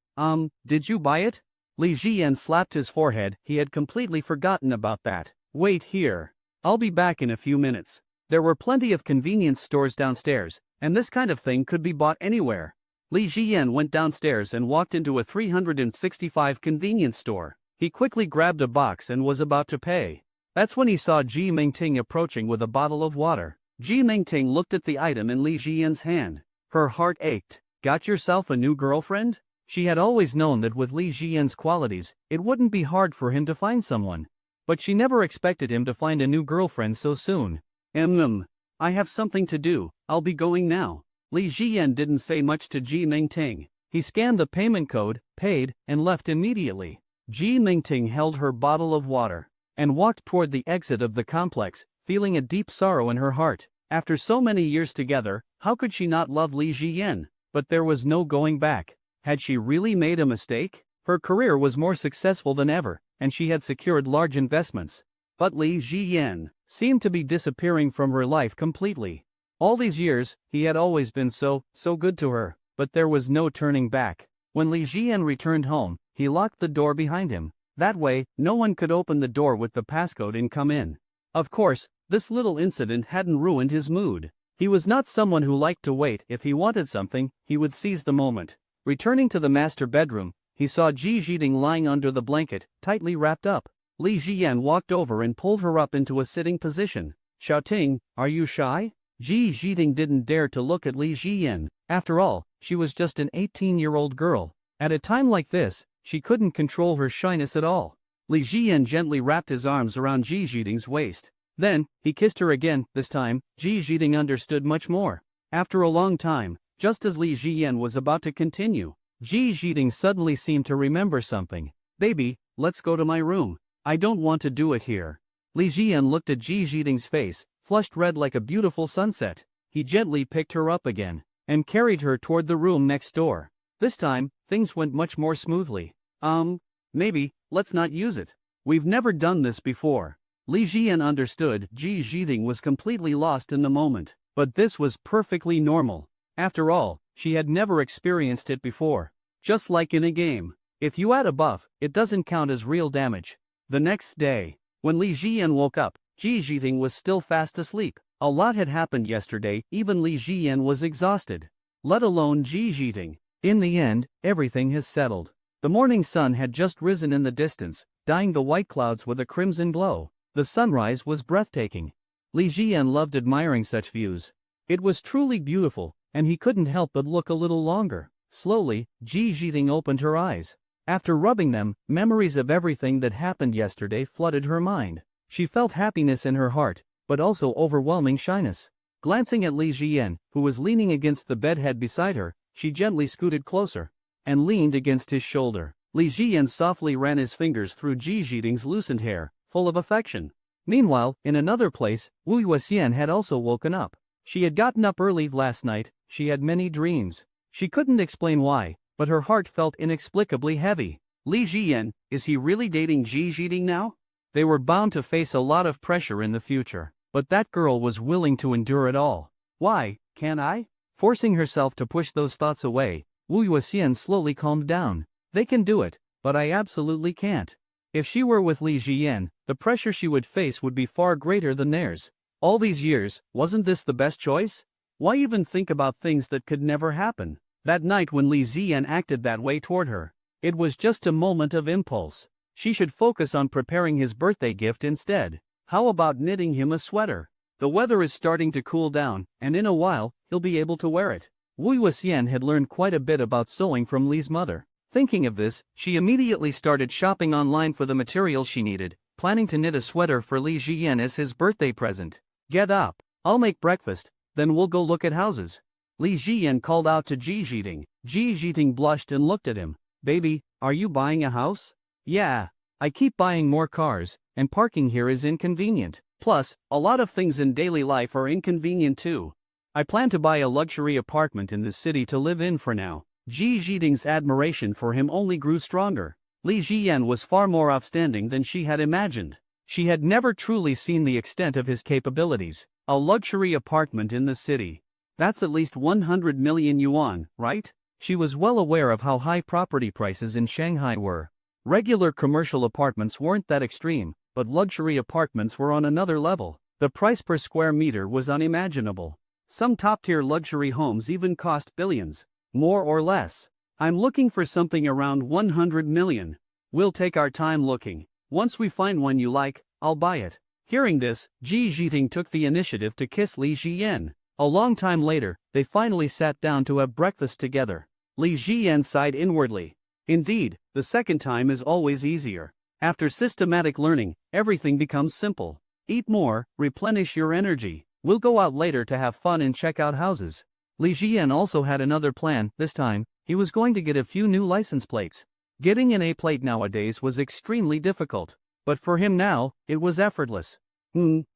B: did you buy it? Li Jian slapped his forehead, he had completely forgotten about that. Wait here. I'll be back in a few minutes. There were plenty of convenience stores downstairs, and this kind of thing could be bought anywhere. Li Jian went downstairs and walked into a 365 convenience store. He quickly grabbed a box and was about to pay. That's when he saw Ji Mingting approaching with a bottle of water. Ji Mingting looked at the item in Li Jian's hand. Her heart ached. Got yourself a new girlfriend? She had always known that with Li Jian's qualities, it wouldn't be hard for him to find someone. But she never expected him to find a new girlfriend so soon. I have something to do, I'll be going now. Li Jian didn't say much to Ji Mingting. He scanned the payment code, paid, and left immediately. Ji Mingting held her bottle of water and walked toward the exit of the complex, feeling a deep sorrow in her heart. After so many years together, how could she not love Li Jian? But there was no going back. Had she really made a mistake? Her career was more successful than ever, and she had secured large investments. But Li Jian seemed to be disappearing from her life completely. All these years, he had always been so good to her, but there was no turning back. When Li Jian returned home, he locked the door behind him. That way, no one could open the door with the passcode and come in. Of course, this little incident hadn't ruined his mood. He was not someone who liked to wait. If he wanted something, he would seize the moment. Returning to the master bedroom, he saw Ji Jiting lying under the blanket, tightly wrapped up. Li Jian walked over and pulled her up into a sitting position. Xiaoting, are you shy? Ji Jiting didn't dare to look at Li Jian. After all, she was just an 18-year-old girl. At a time like this, she couldn't control her shyness at all. Li Jian gently wrapped his arms around Ji Jiting's waist. Then, he kissed her again. This time, Ji Jiting understood much more. After a long time, just as Li Jian was about to continue, Ji Jiting suddenly seemed to remember something. Baby, let's go to my room. I don't want to do it here. Li Jian looked at Ji Jiting's face, flushed red like a beautiful sunset. He gently picked her up again and carried her toward the room next door. This time, things went much more smoothly. Maybe, let's not use it. We've never done this before. Li Jian understood Ji Jiting was completely lost in the moment, but this was perfectly normal. After all, she had never experienced it before. Just like in a game, if you add a buff, it doesn't count as real damage. The next day, when Li Jian woke up, Ji Jiting was still fast asleep. A lot had happened yesterday, even Li Jian was exhausted. Let alone Ji Jiting. In the end, everything has settled. The morning sun had just risen in the distance, dyeing the white clouds with a crimson glow. The sunrise was breathtaking. Li Jian loved admiring such views. It was truly beautiful, and he couldn't help but look a little longer. Slowly, Ji Jiting opened her eyes. After rubbing them, memories of everything that happened yesterday flooded her mind. She felt happiness in her heart, but also overwhelming shyness. Glancing at Li Jian, who was leaning against the bedhead beside her, she gently scooted closer and leaned against his shoulder. Li Jian softly ran his fingers through Ji Jiting's loosened hair, full of affection. Meanwhile, in another place, Wu Yuxian had also woken up. She had gotten up early last night. She had many dreams. She couldn't explain why, but her heart felt inexplicably heavy. Li Jian, is he really dating Ji Jiting now? They were bound to face a lot of pressure in the future, but that girl was willing to endure it all. Why, can't I? Forcing herself to push those thoughts away, Wu Yuxian slowly calmed down. They can do it, but I absolutely can't. If she were with Li Jian, the pressure she would face would be far greater than theirs. All these years, wasn't this the best choice? Why even think about things that could never happen? That night when Li Jian acted that way toward her, it was just a moment of impulse. She should focus on preparing his birthday gift instead. How about knitting him a sweater? The weather is starting to cool down, and in a while, he'll be able to wear it. Wu Yuxian had learned quite a bit about sewing from Li's mother. Thinking of this, she immediately started shopping online for the materials she needed, planning to knit a sweater for Li Jian as his birthday present. Get up, I'll make breakfast, then we'll go look at houses. Li Jian called out to Ji Jiting. Ji Jiting blushed and looked at him. Baby, are you buying a house? Yeah, I keep buying more cars, and parking here is inconvenient. Plus, a lot of things in daily life are inconvenient too. I plan to buy a luxury apartment in this city to live in for now. Ji Jiting's admiration for him only grew stronger. Li Jian was far more outstanding than she had imagined. She had never truly seen the extent of his capabilities. A luxury apartment in the city. That's at least 100 million yuan, right? She was well aware of how high property prices in Shanghai were. Regular commercial apartments weren't that extreme, but luxury apartments were on another level. The price per square meter was unimaginable. Some top-tier luxury homes even cost billions, more or less. I'm looking for something around 100 million. We'll take our time looking. Once we find one you like, I'll buy it. Hearing this, Ji Jiting took the initiative to kiss Li Jian. A long time later, they finally sat down to have breakfast together. Li Jian sighed inwardly. Indeed, the second time is always easier. After systematic learning, everything becomes simple. Eat more, replenish your energy. We'll go out later to have fun and check out houses. Li Jian also had another plan. This time, he was going to get a few new license plates. Getting an A plate nowadays was extremely difficult. But for him now, it was effortless.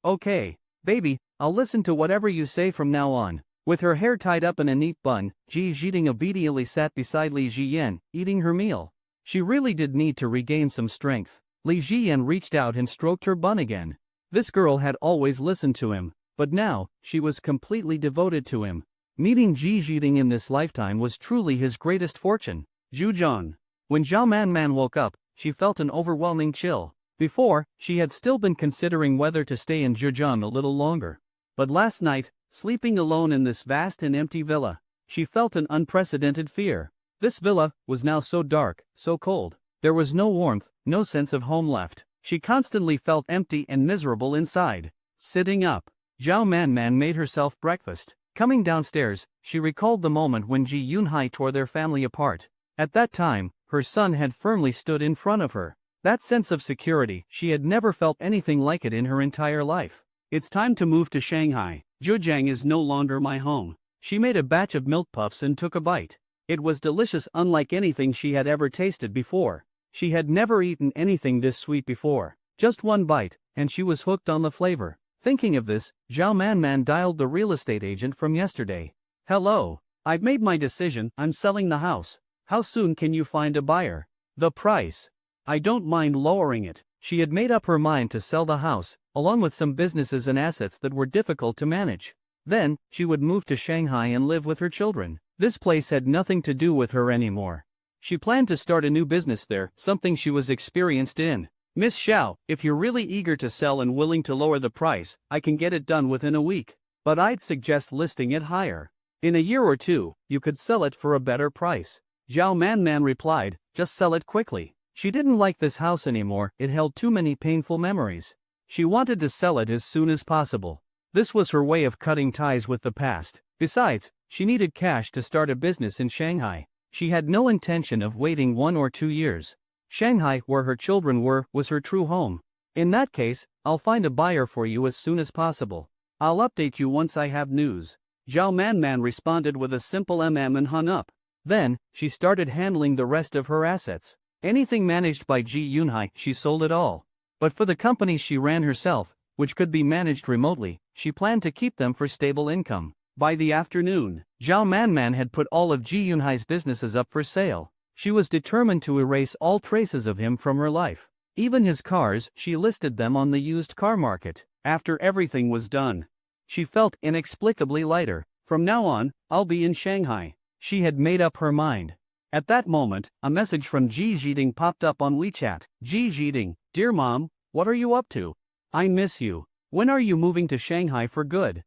B: Okay. Baby, I'll listen to whatever you say from now on. With her hair tied up in a neat bun, Ji Jiting obediently sat beside Li Jian, eating her meal. She really did need to regain some strength. Li Jian reached out and stroked her bun again. This girl had always listened to him, but now, she was completely devoted to him. Meeting Ji Jiting in this lifetime was truly his greatest fortune. Zhujiang. When Zhao Man woke up, she felt an overwhelming chill. Before, she had still been considering whether to stay in Zhejiang a little longer. But last night, sleeping alone in this vast and empty villa, she felt an unprecedented fear. This villa was now so dark, so cold. There was no warmth, no sense of home left. She constantly felt empty and miserable inside. Sitting up, Zhao Man made herself breakfast. Coming downstairs, she recalled the moment when Ji Yunhai tore their family apart. At that time, her son had firmly stood in front of her. That sense of security, she had never felt anything like it in her entire life. It's time to move to Shanghai. Zhejiang is no longer my home. She made a batch of milk puffs and took a bite. It was delicious, unlike anything she had ever tasted before. She had never eaten anything this sweet before. Just one bite, and she was hooked on the flavor. Thinking of this, Zhao Man dialed the real estate agent from yesterday. Hello. I've made my decision, I'm selling the house. How soon can you find a buyer? The price. I don't mind lowering it. She had made up her mind to sell the house, along with some businesses and assets that were difficult to manage. Then, she would move to Shanghai and live with her children. This place had nothing to do with her anymore. She planned to start a new business there, something she was experienced in. Miss Xiao, if you're really eager to sell and willing to lower the price, I can get it done within a week. But I'd suggest listing it higher. In a year or two, you could sell it for a better price. Zhao Man replied, just sell it quickly. She didn't like this house anymore, it held too many painful memories. She wanted to sell it as soon as possible. This was her way of cutting ties with the past. Besides, she needed cash to start a business in Shanghai. She had no intention of waiting 1 or 2 years. Shanghai, where her children were, was her true home. In that case, I'll find a buyer for you as soon as possible. I'll update you once I have news. Zhao Man responded with a simple and hung up. Then, she started handling the rest of her assets. Anything managed by Ji Yunhai, she sold it all. But for the company she ran herself, which could be managed remotely. She planned to keep them for stable income. By the afternoon, Zhao Manman had put all of Ji Yunhai's businesses up for sale. She was determined to erase all traces of him from her life. Even his cars, she listed them on the used car market. After everything was done, she felt inexplicably lighter. From now on, I'll be in Shanghai. She had made up her mind. At that moment, a message from Ji Zhiding popped up on WeChat. Ji Zhiding, dear mom, what are you up to? I miss you. When are you moving to Shanghai for good?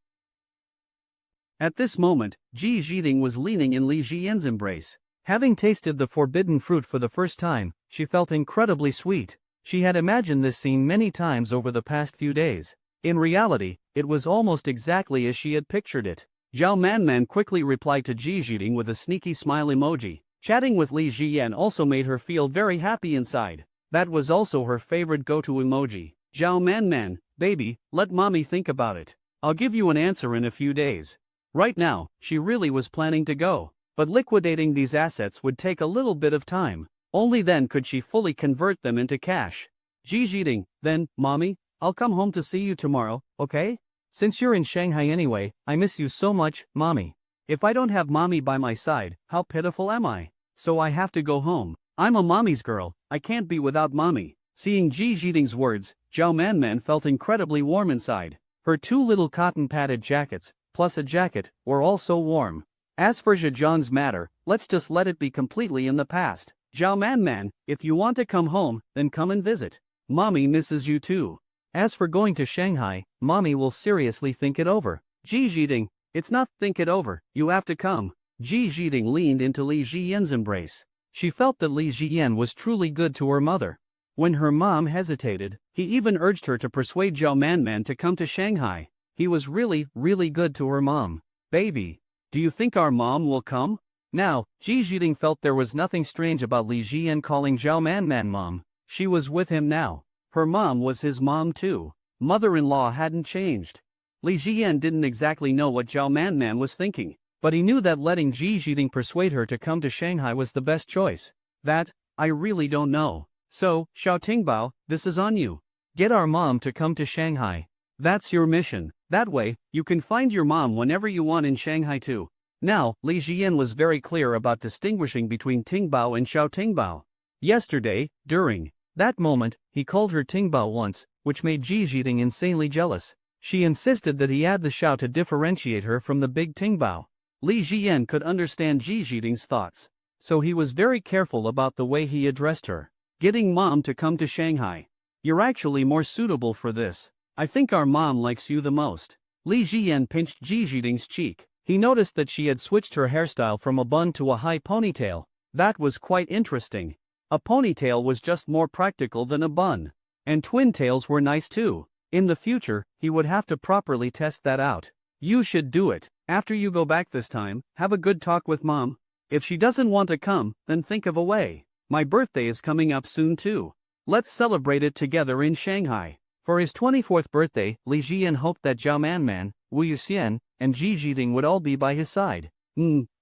B: At this moment, Ji Zhiding was leaning in Li Jian's embrace. Having tasted the forbidden fruit for the first time, she felt incredibly sweet. She had imagined this scene many times over the past few days. In reality, it was almost exactly as she had pictured it. Zhao Manman quickly replied to Ji Zhiding with a sneaky smile emoji. Chatting with Li Jian also made her feel very happy inside. That was also her favorite go-to emoji. Zhao Manman, baby, let mommy think about it. I'll give you an answer in a few days. Right now, she really was planning to go, but liquidating these assets would take a little bit of time. Only then could she fully convert them into cash. Ji Zhiding, then, mommy, I'll come home to see you tomorrow, okay? Since you're in Shanghai anyway, I miss you so much, mommy. If I don't have mommy by my side, how pitiful am I? So I have to go home. I'm a mommy's girl, I can't be without mommy. Seeing Ji Zhiding's words, Zhao Manman felt incredibly warm inside. Her two little cotton-padded jackets, plus a jacket, were all so warm. As for Zhejiang's matter, let's just let it be completely in the past. Zhao Manman, if you want to come home, then come and visit. Mommy misses you too. As for going to Shanghai, mommy will seriously think it over. Ji Zhiding, it's not think it over, you have to come. Ji Zhiding leaned into Li Jian's embrace. She felt that Li Jian was truly good to her mother. When her mom hesitated, he even urged her to persuade Zhao Manman to come to Shanghai. He was really good to her mom. Baby, do you think our mom will come? Now, Ji Zhiding felt there was nothing strange about Li Jian calling Zhao Manman mom. She was with him now. Her mom was his mom too. Mother-in-law hadn't changed. Li Jian didn't exactly know what Zhao Manman was thinking, but he knew that letting Ji Zhiding persuade her to come to Shanghai was the best choice. That, I really don't know. So, Xiao Tingbao, this is on you. Get our mom to come to Shanghai. That's your mission. That way, you can find your mom whenever you want in Shanghai too. Now, Li Jian was very clear about distinguishing between Tingbao and Xiao Tingbao. Yesterday, during that moment, he called her Tingbao once, which made Ji Zhiding insanely jealous. She insisted that he add the Xiao to differentiate her from the big Tingbao. Li Jian could understand Ji Zhiding's thoughts, so he was very careful about the way he addressed her. Getting mom to come to Shanghai. You're actually more suitable for this. I think our mom likes you the most. Li Jian pinched Ji Zhiding's cheek. He noticed that she had switched her hairstyle from a bun to a high ponytail. That was quite interesting. A ponytail was just more practical than a bun. And twin tails were nice too. In the future, he would have to properly test that out. You should do it. After you go back this time, have a good talk with mom. If she doesn't want to come, then think of a way. My birthday is coming up soon too. Let's celebrate it together in Shanghai. For his 24th birthday, Li Jian hoped that Zhao Manman, Wu Yuxian, and Ji Zhiding would all be by his side.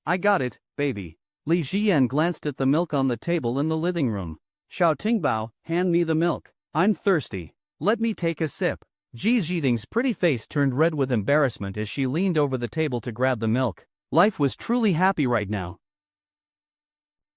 B: I got it, baby. Li Jian glanced at the milk on the table in the living room. Xiao Tingbao, hand me the milk. I'm thirsty. Let me take a sip. Ji Zhiding's pretty face turned red with embarrassment as she leaned over the table to grab the milk. Life was truly happy right now.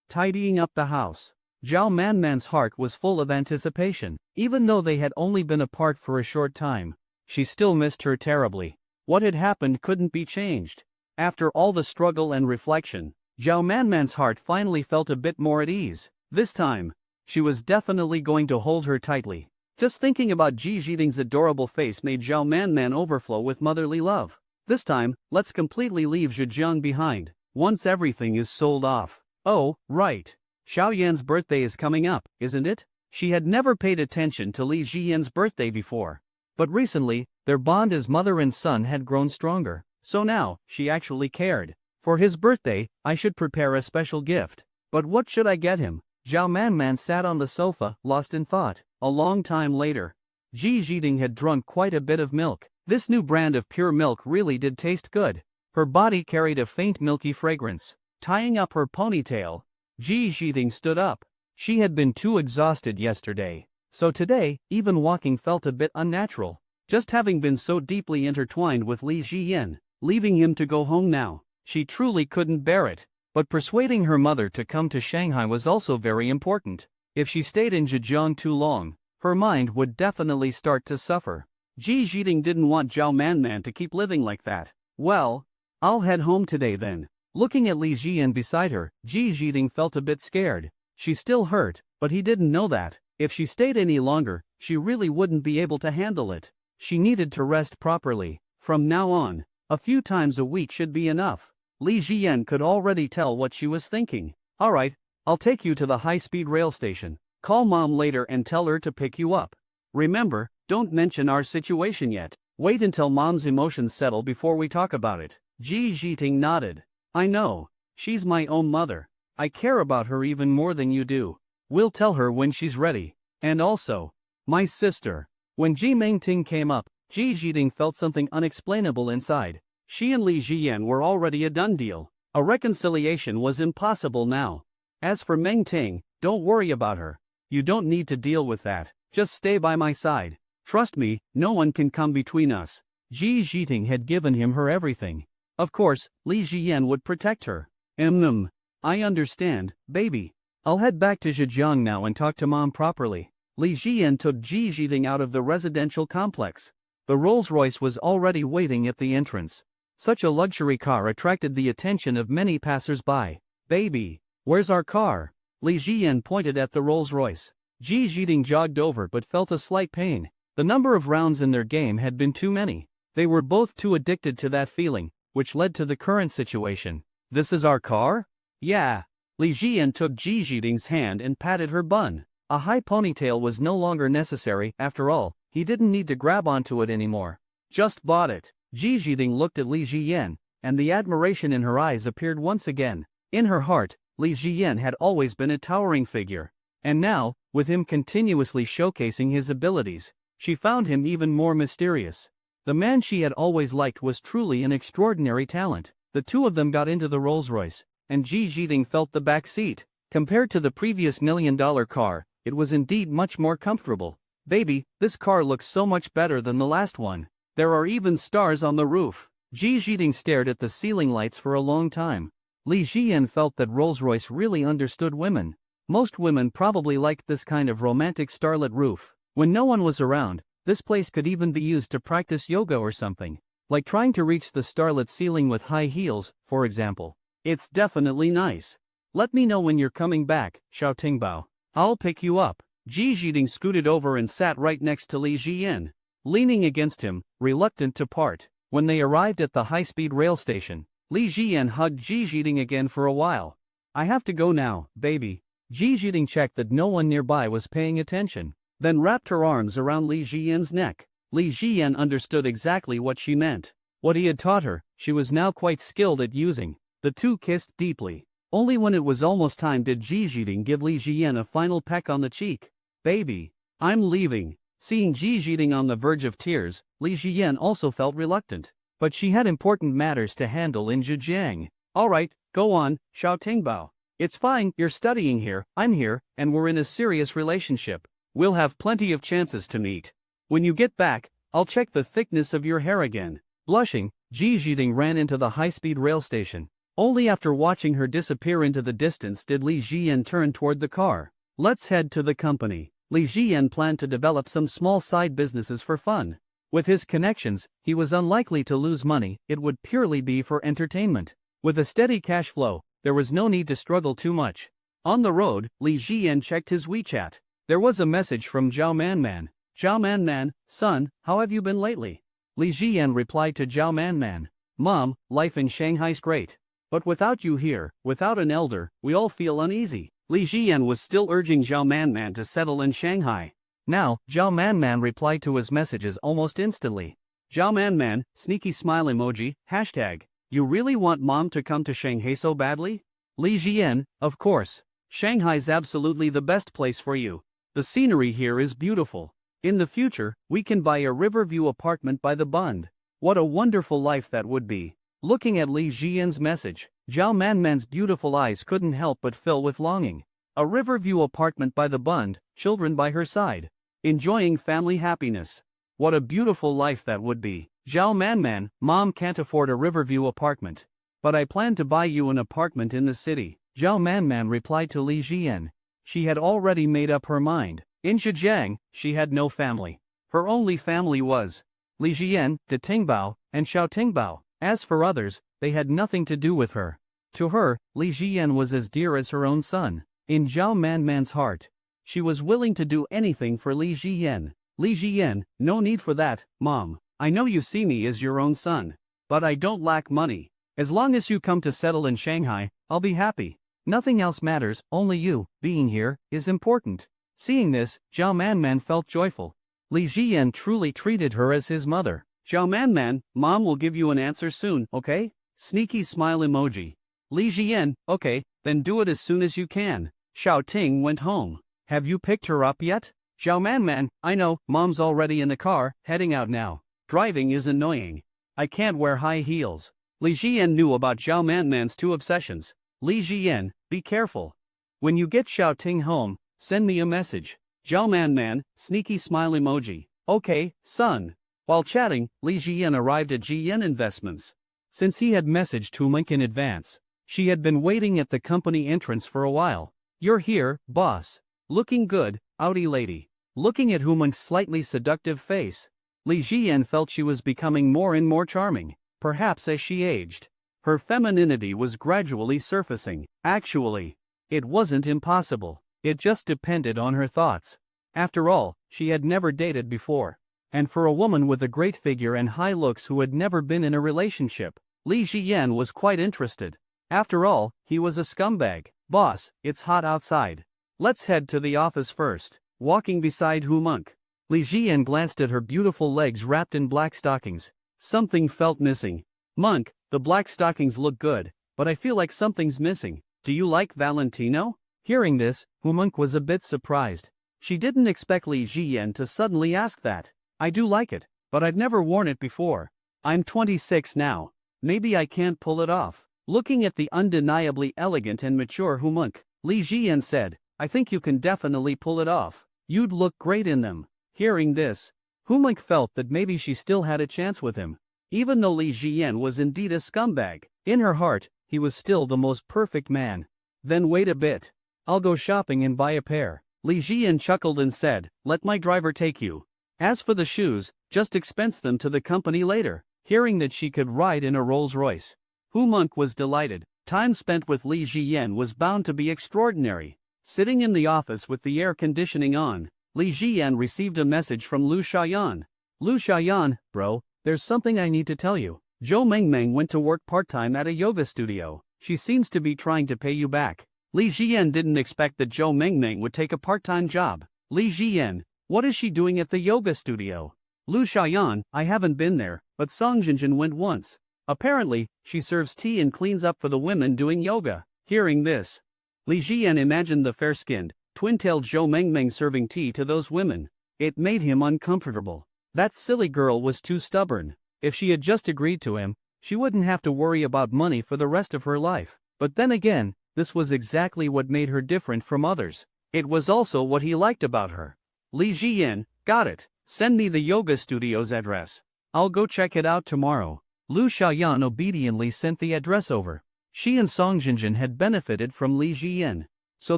B: Tidying up the house. Zhao Manman's heart was full of anticipation. Even though they had only been apart for a short time, she still missed her terribly. What had happened couldn't be changed. After all the struggle and reflection, Zhao Manman's heart finally felt a bit more at ease. This time, she was definitely going to hold her tightly. Just thinking about Ji Zhiding's adorable face made Zhao Manman overflow with motherly love. This time, let's completely leave Zhejiang behind, once everything is sold off. Oh, right. Xiao Yan's birthday is coming up, isn't it? She had never paid attention to Li Jian's birthday before. But recently, their bond as mother and son had grown stronger, so now, she actually cared. For his birthday, I should prepare a special gift. But what should I get him? Zhao Manman sat on the sofa, lost in thought. A long time later, Ji Zhiding had drunk quite a bit of milk. This new brand of pure milk really did taste good. Her body carried a faint milky fragrance. Tying up her ponytail, Ji Zhiding stood up. She had been too exhausted yesterday, so today, even walking felt a bit unnatural. Just having been so deeply intertwined with Li Ziyan, leaving him to go home now, she truly couldn't bear it. But persuading her mother to come to Shanghai was also very important. If she stayed in Zhejiang too long, her mind would definitely start to suffer. Ji Zhiding didn't want Zhao Manman to keep living like that. Well, I'll head home today then. Looking at Li Ziyan beside her, Ji Zhiding felt a bit scared. She still hurt, but he didn't know that. If she stayed any longer, she really wouldn't be able to handle it. She needed to rest properly. From now on, a few times a week should be enough. Li Ziyan could already tell what she was thinking. Alright, I'll take you to the high-speed rail station. Call mom later and tell her to pick you up. Remember, don't mention our situation yet. Wait until mom's emotions settle before we talk about it. Ji Zhiting nodded. I know. She's my own mother. I care about her even more than you do. We'll tell her when she's ready. And also, my sister. When Ji Mengting came up, Ji Zhiting felt something unexplainable inside. She and Li Ziyan were already a done deal. A reconciliation was impossible now. As for Mengting, don't worry about her. You don't need to deal with that. Just stay by my side. Trust me, no one can come between us. Ji Zhiting had given him her everything. Of course, Li Ziyan would protect her. I understand, baby. I'll head back to Zhejiang now and talk to mom properly. Li Ziyan took Ji Zhiting out of the residential complex. The Rolls-Royce was already waiting at the entrance. Such a luxury car attracted the attention of many passers-by. Baby, where's our car? Li Ziyan pointed at the Rolls-Royce. Ji Zhiting jogged over but felt a slight pain. The number of rounds in their game had been too many. They were both too addicted to that feeling, which led to the current situation. This is our car? Yeah. Li Ziyan took Ji Zhiting's hand and patted her bun. A high ponytail was no longer necessary. After all, he didn't need to grab onto it anymore. Just bought it. Ji Zhiting looked at Li Ziyan, and the admiration in her eyes appeared once again. In her heart, Li Ziyan had always been a towering figure. And now, with him continuously showcasing his abilities, she found him even more mysterious. The man she had always liked was truly an extraordinary talent. The two of them got into the Rolls-Royce, and Ji Zhiting felt the back seat. Compared to the previous $1 million car, it was indeed much more comfortable. Baby, this car looks so much better than the last one. There are even stars on the roof. Ji Zhiting stared at the ceiling lights for a long time. Li Ziyan felt that Rolls-Royce really understood women. Most women probably liked this kind of romantic starlit roof. When no one was around, this place could even be used to practice yoga or something. Like trying to reach the starlit ceiling with high heels, for example. It's definitely nice. Let me know when you're coming back, Xiao Tingbao. I'll pick you up. Ji Zhiting scooted over and sat right next to Li Ziyan, leaning against him, reluctant to part. When they arrived at the high-speed rail station, Li Ziyan hugged Ji Zhiting again for a while. I have to go now, baby. Ji Zhiting checked that no one nearby was paying attention, then wrapped her arms around Li Ziyan's neck. Li Ziyan understood exactly what she meant. What he had taught her, she was now quite skilled at using. The two kissed deeply. Only when it was almost time did Ji Zhiting give Li Ziyan a final peck on the cheek. Baby, I'm leaving. Seeing Ji Zhiting on the verge of tears, Li Ziyan also felt reluctant. But she had important matters to handle in Zhejiang. Alright, go on, Xiao Tingbao. It's fine, you're studying here, I'm here, and we're in a serious relationship. We'll have plenty of chances to meet. When you get back, I'll check the thickness of your hair again. Blushing, Ji Zhiting ran into the high-speed rail station. Only after watching her disappear into the distance did Li Ziyan turn toward the car. Let's head to the company. Li Ziyan planned to develop some small side businesses for fun. With his connections, he was unlikely to lose money, it would purely be for entertainment. With a steady cash flow, there was no need to struggle too much. On the road, Li Ziyan checked his WeChat. There was a message from Zhao Manman. Zhao Manman, son, how have you been lately? Li Ziyan replied to Zhao Manman. Mom, life in Shanghai's great. But without you here, without an elder, we all feel uneasy. Li Ziyan was still urging Zhao Manman to settle in Shanghai. Now, Zhao Manman replied to his messages almost instantly. Zhao Manman, sneaky smile emoji, hashtag. You really want mom to come to Shanghai so badly? Li Ziyan, of course. Shanghai's absolutely the best place for you. The scenery here is beautiful. In the future, we can buy a riverview apartment by the Bund. What a wonderful life that would be. Looking at Li Ziyan's message, Zhao Manman's beautiful eyes couldn't help but fill with longing. A riverview apartment by the Bund, children by her side. Enjoying family happiness. What a beautiful life that would be. Zhao Manman, mom can't afford a Riverview apartment. But I plan to buy you an apartment in the city. Zhao Manman replied to Li Jian. She had already made up her mind. In Zhejiang, she had no family. Her only family was Li Jian, De Tingbao, and Xiao Tingbao. As for others, they had nothing to do with her. To her, Li Jian was as dear as her own son. In Zhao Manman's heart, she was willing to do anything for Li Jian. Li Jian, no need for that, Mom. I know you see me as your own son. But I don't lack money. As long as you come to settle in Shanghai, I'll be happy. Nothing else matters, only you, being here, is important. Seeing this, Zhao Manman felt joyful. Li Jian truly treated her as his mother. Zhao Manman, Mom will give you an answer soon, okay? Sneaky smile emoji. Li Jian, okay, then do it as soon as you can. Xiao Ting went home. Have you picked her up yet? Zhao Manman, I know, Mom's already in the car, heading out now. Driving is annoying. I can't wear high heels. Li Jian knew about Zhao Manman's two obsessions. Li Jian, be careful. When you get Xiao Ting home, send me a message. Zhao Manman, sneaky smile emoji. Okay, son. While chatting, Li Jian arrived at Jian Investments. Since he had messaged Humunk in advance, she had been waiting at the company entrance for a while. You're here, boss. Looking good, outie lady. Looking at Humung's slightly seductive face, Li Jian felt she was becoming more and more charming, perhaps as she aged. Her femininity was gradually surfacing. Actually, it wasn't impossible. It just depended on her thoughts. After all, she had never dated before. And for a woman with a great figure and high looks who had never been in a relationship, Li Jian was quite interested. After all, he was a scumbag. Boss, it's hot outside. Let's head to the office first. Walking beside Humunk, Li Jian glanced at her beautiful legs wrapped in black stockings. Something felt missing. Monk, the black stockings look good, but I feel like something's missing. Do you like Valentino? Hearing this, Humunk was a bit surprised. She didn't expect Li Jian to suddenly ask that. I do like it, but I've never worn it before. I'm 26 now. Maybe I can't pull it off. Looking at the undeniably elegant and mature Humunk, Li Jian said, I think you can definitely pull it off. You'd look great in them. Hearing this, Humunk felt that maybe she still had a chance with him. Even though Li Jian was indeed a scumbag, in her heart, he was still the most perfect man. Then wait a bit. I'll go shopping and buy a pair. Li Jian chuckled and said, let my driver take you. As for the shoes, just expense them to the company later. Hearing that she could ride in a Rolls-Royce, Humunk was delighted. Time spent with Li Jian was bound to be extraordinary. Sitting in the office with the air conditioning on, Li Jian received a message from Lu Xiaoyan. Lu Xiaoyan, bro, there's something I need to tell you. Zhou Mengmeng went to work part-time at a yoga studio. She seems to be trying to pay you back. Li Jian didn't expect that Zhou Mengmeng would take a part-time job. Li Jian, what is she doing at the yoga studio? Lu Xiaoyan, I haven't been there, but Song Jinjin went once. Apparently, she serves tea and cleans up for the women doing yoga. Hearing this, Li Jian imagined the fair-skinned, twin-tailed Zhou Mengmeng serving tea to those women. It made him uncomfortable. That silly girl was too stubborn. If she had just agreed to him, she wouldn't have to worry about money for the rest of her life. But then again, this was exactly what made her different from others. It was also what he liked about her. Li Jian, got it. Send me the yoga studio's address. I'll go check it out tomorrow. Lu Xiaoyan obediently sent the address over. She and Song Jinjin had benefited from Li Jian, so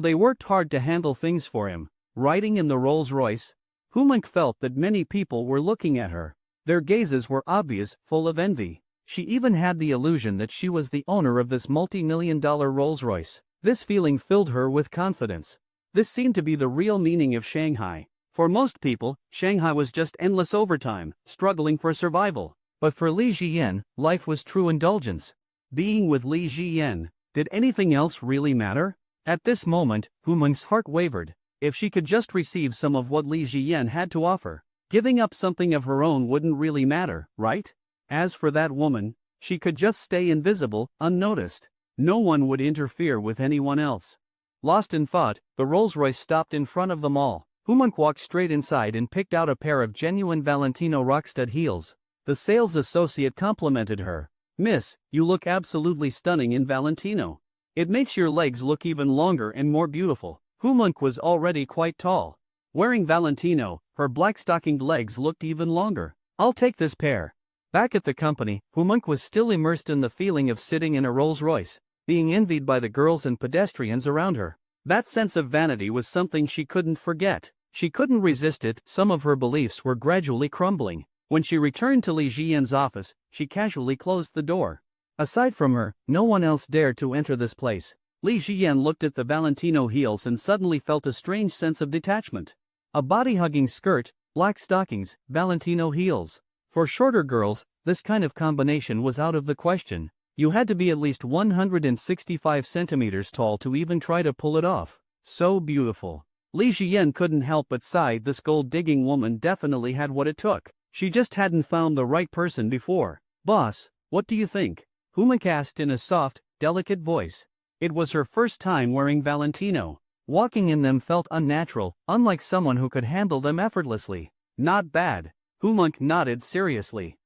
B: they worked hard to handle things for him. Riding in the Rolls-Royce, Humunk felt that many people were looking at her. Their gazes were obvious, full of envy. She even had the illusion that she was the owner of this multi-million-dollar Rolls-Royce. This feeling filled her with confidence. This seemed to be the real meaning of Shanghai. For most people, Shanghai was just endless overtime, struggling for survival. But for Li Jian, life was true indulgence. Being with Li Jian, did anything else really matter? At this moment, Humung's heart wavered. If she could just receive some of what Li Jian had to offer, giving up something of her own wouldn't really matter, right? As for that woman, she could just stay invisible, unnoticed. No one would interfere with anyone else. Lost in thought, the Rolls-Royce stopped in front of the mall. Humunk walked straight inside and picked out a pair of genuine Valentino Rockstud heels. The sales associate complimented her. Miss, you look absolutely stunning in Valentino. It makes your legs look even longer and more beautiful. Humunk was already quite tall. Wearing Valentino, her black-stockinged legs looked even longer. "I'll take this pair." Back at the company, Humunk was still immersed in the feeling of sitting in a Rolls-Royce, being envied by the girls and pedestrians around her. That sense of vanity was something she couldn't forget. She couldn't resist it. Some of her beliefs were gradually crumbling. When she returned to Li Jian's office, she casually closed the door. Aside from her, no one else dared to enter this place. Li Jian looked at the Valentino heels and suddenly felt a strange sense of detachment. A body-hugging skirt, black stockings, Valentino heels. For shorter girls, this kind of combination was out of the question. You had to be at least 165 centimeters tall to even try to pull it off. So beautiful. Li Jian couldn't help but sigh. This gold-digging woman definitely had what it took. She just hadn't found the right person before. "Boss, what do you think?" Humunk asked in a soft, delicate voice. It was her first time wearing Valentino. Walking in them felt unnatural, unlike someone who could handle them effortlessly. "Not bad." Humunk nodded seriously.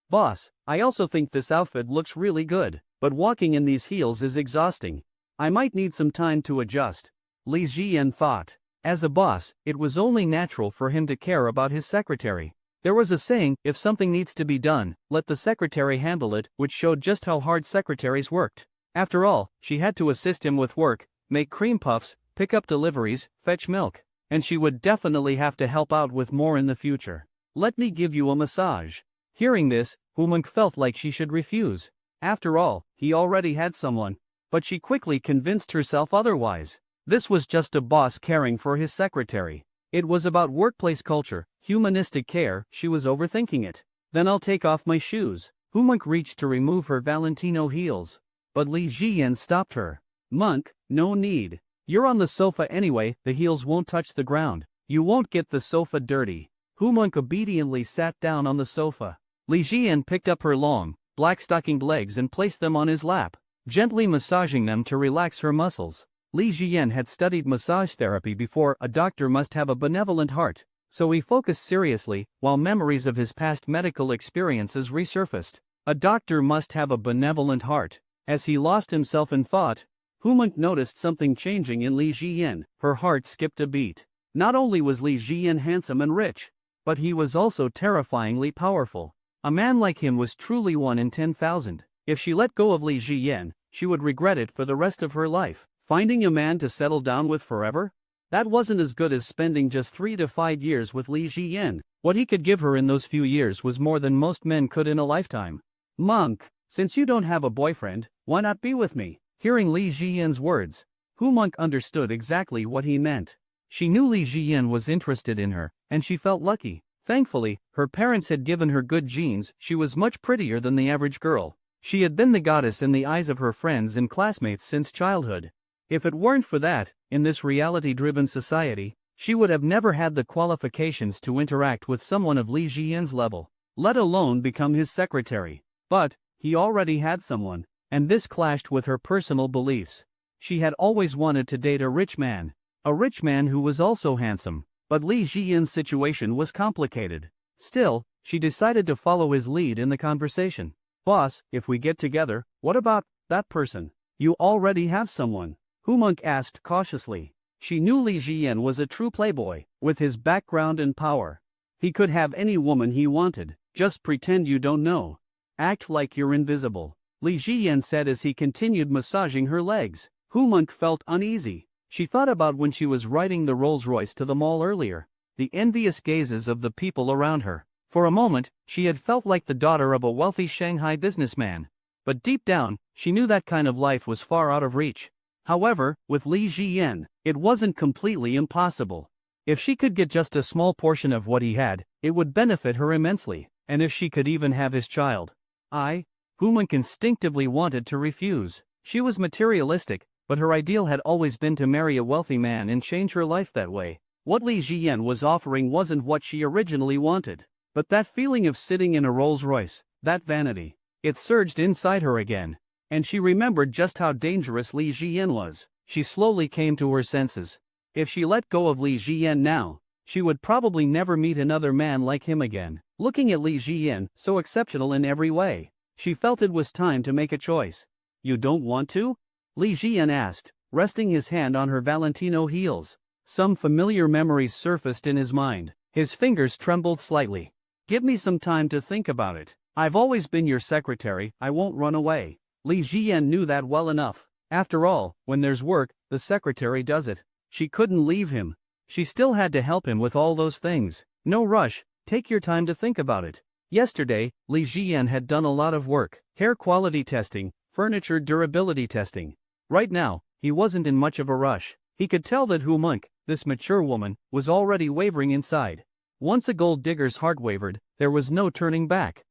B: Boss, I also think this outfit looks really good, but walking in these heels is exhausting. I might need some time to adjust." Li Jian thought. As a boss, it was only natural for him to care about his secretary. There was a saying, if something needs to be done, let the secretary handle it, which showed just how hard secretaries worked. After all, she had to assist him with work, make cream puffs, pick up deliveries, fetch milk. And she would definitely have to help out with more in the future. "Let me give you a massage." Hearing this, Humunk felt like she should refuse. After all, he already had someone. But she quickly convinced herself otherwise. This was just a boss caring for his secretary. It was about workplace culture, humanistic care. She was overthinking it. "Then I'll take off my shoes." Humunk reached to remove her Valentino heels. But Li Jian stopped her. "Monk, no need. You're on the sofa anyway, the heels won't touch the ground. You won't get the sofa dirty." Humunk obediently sat down on the sofa. Li Jian picked up her long, black-stockinged legs and placed them on his lap, gently massaging them to relax her muscles. Li Jian had studied massage therapy before. A doctor must have a benevolent heart, so he focused seriously, while memories of his past medical experiences resurfaced. A doctor must have a benevolent heart. As he lost himself in thought, Humunk noticed something changing in Li Jian. Her heart skipped a beat. Not only was Li Jian handsome and rich, but he was also terrifyingly powerful. A man like him was truly 1 in 10,000. If she let go of Li Jian, she would regret it for the rest of her life. Finding a man to settle down with forever? That wasn't as good as spending just 3 to 5 years with Li Jian. What he could give her in those few years was more than most men could in a lifetime. "Monk, since you don't have a boyfriend, why not be with me?" Hearing Li Jian's words, Humunk understood exactly what he meant. She knew Li Jian was interested in her, and she felt lucky. Thankfully, her parents had given her good genes. She was much prettier than the average girl. She had been the goddess in the eyes of her friends and classmates since childhood. If it weren't for that, in this reality-driven society, she would have never had the qualifications to interact with someone of Li Jian's level, let alone become his secretary. But he already had someone, and this clashed with her personal beliefs. She had always wanted to date a rich man who was also handsome. But Li Jian's situation was complicated. Still, she decided to follow his lead in the conversation. "Boss, if we get together, what about that person? You already have someone?" Humunk asked cautiously. She knew Li Jian was a true playboy. With his background and power, he could have any woman he wanted. "Just pretend you don't know. Act like you're invisible," Li Jian said as he continued massaging her legs. Humunk felt uneasy. She thought about when she was riding the Rolls-Royce to the mall earlier, the envious gazes of the people around her. For a moment, she had felt like the daughter of a wealthy Shanghai businessman. But deep down, she knew that kind of life was far out of reach. However, with Li Jian, it wasn't completely impossible. If she could get just a small portion of what he had, it would benefit her immensely. And if she could even have his child. Humunk instinctively wanted to refuse. She was materialistic, but her ideal had always been to marry a wealthy man and change her life that way. What Li Jian was offering wasn't what she originally wanted. But that feeling of sitting in a Rolls-Royce, that vanity, it surged inside her again. And she remembered just how dangerous Li Jian was. She slowly came to her senses. If she let go of Li Jian now, she would probably never meet another man like him again. Looking at Li Jian, so exceptional in every way, she felt it was time to make a choice. "You don't want to?" Li Jian asked, resting his hand on her Valentino heels. Some familiar memories surfaced in his mind. His fingers trembled slightly. Give me some time to think about it. I've always been your secretary, I won't run away. Li Jian knew that well enough. After all, when there's work, the secretary does it. She couldn't leave him. She still had to help him with all those things. No rush, take your time to think about it. Yesterday, Li Jian had done a lot of work. Hair quality testing, furniture durability testing. Right now, he wasn't in much of a rush. He could tell that Hu Monk, this mature woman, was already wavering inside. Once a gold digger's heart wavered, there was no turning back.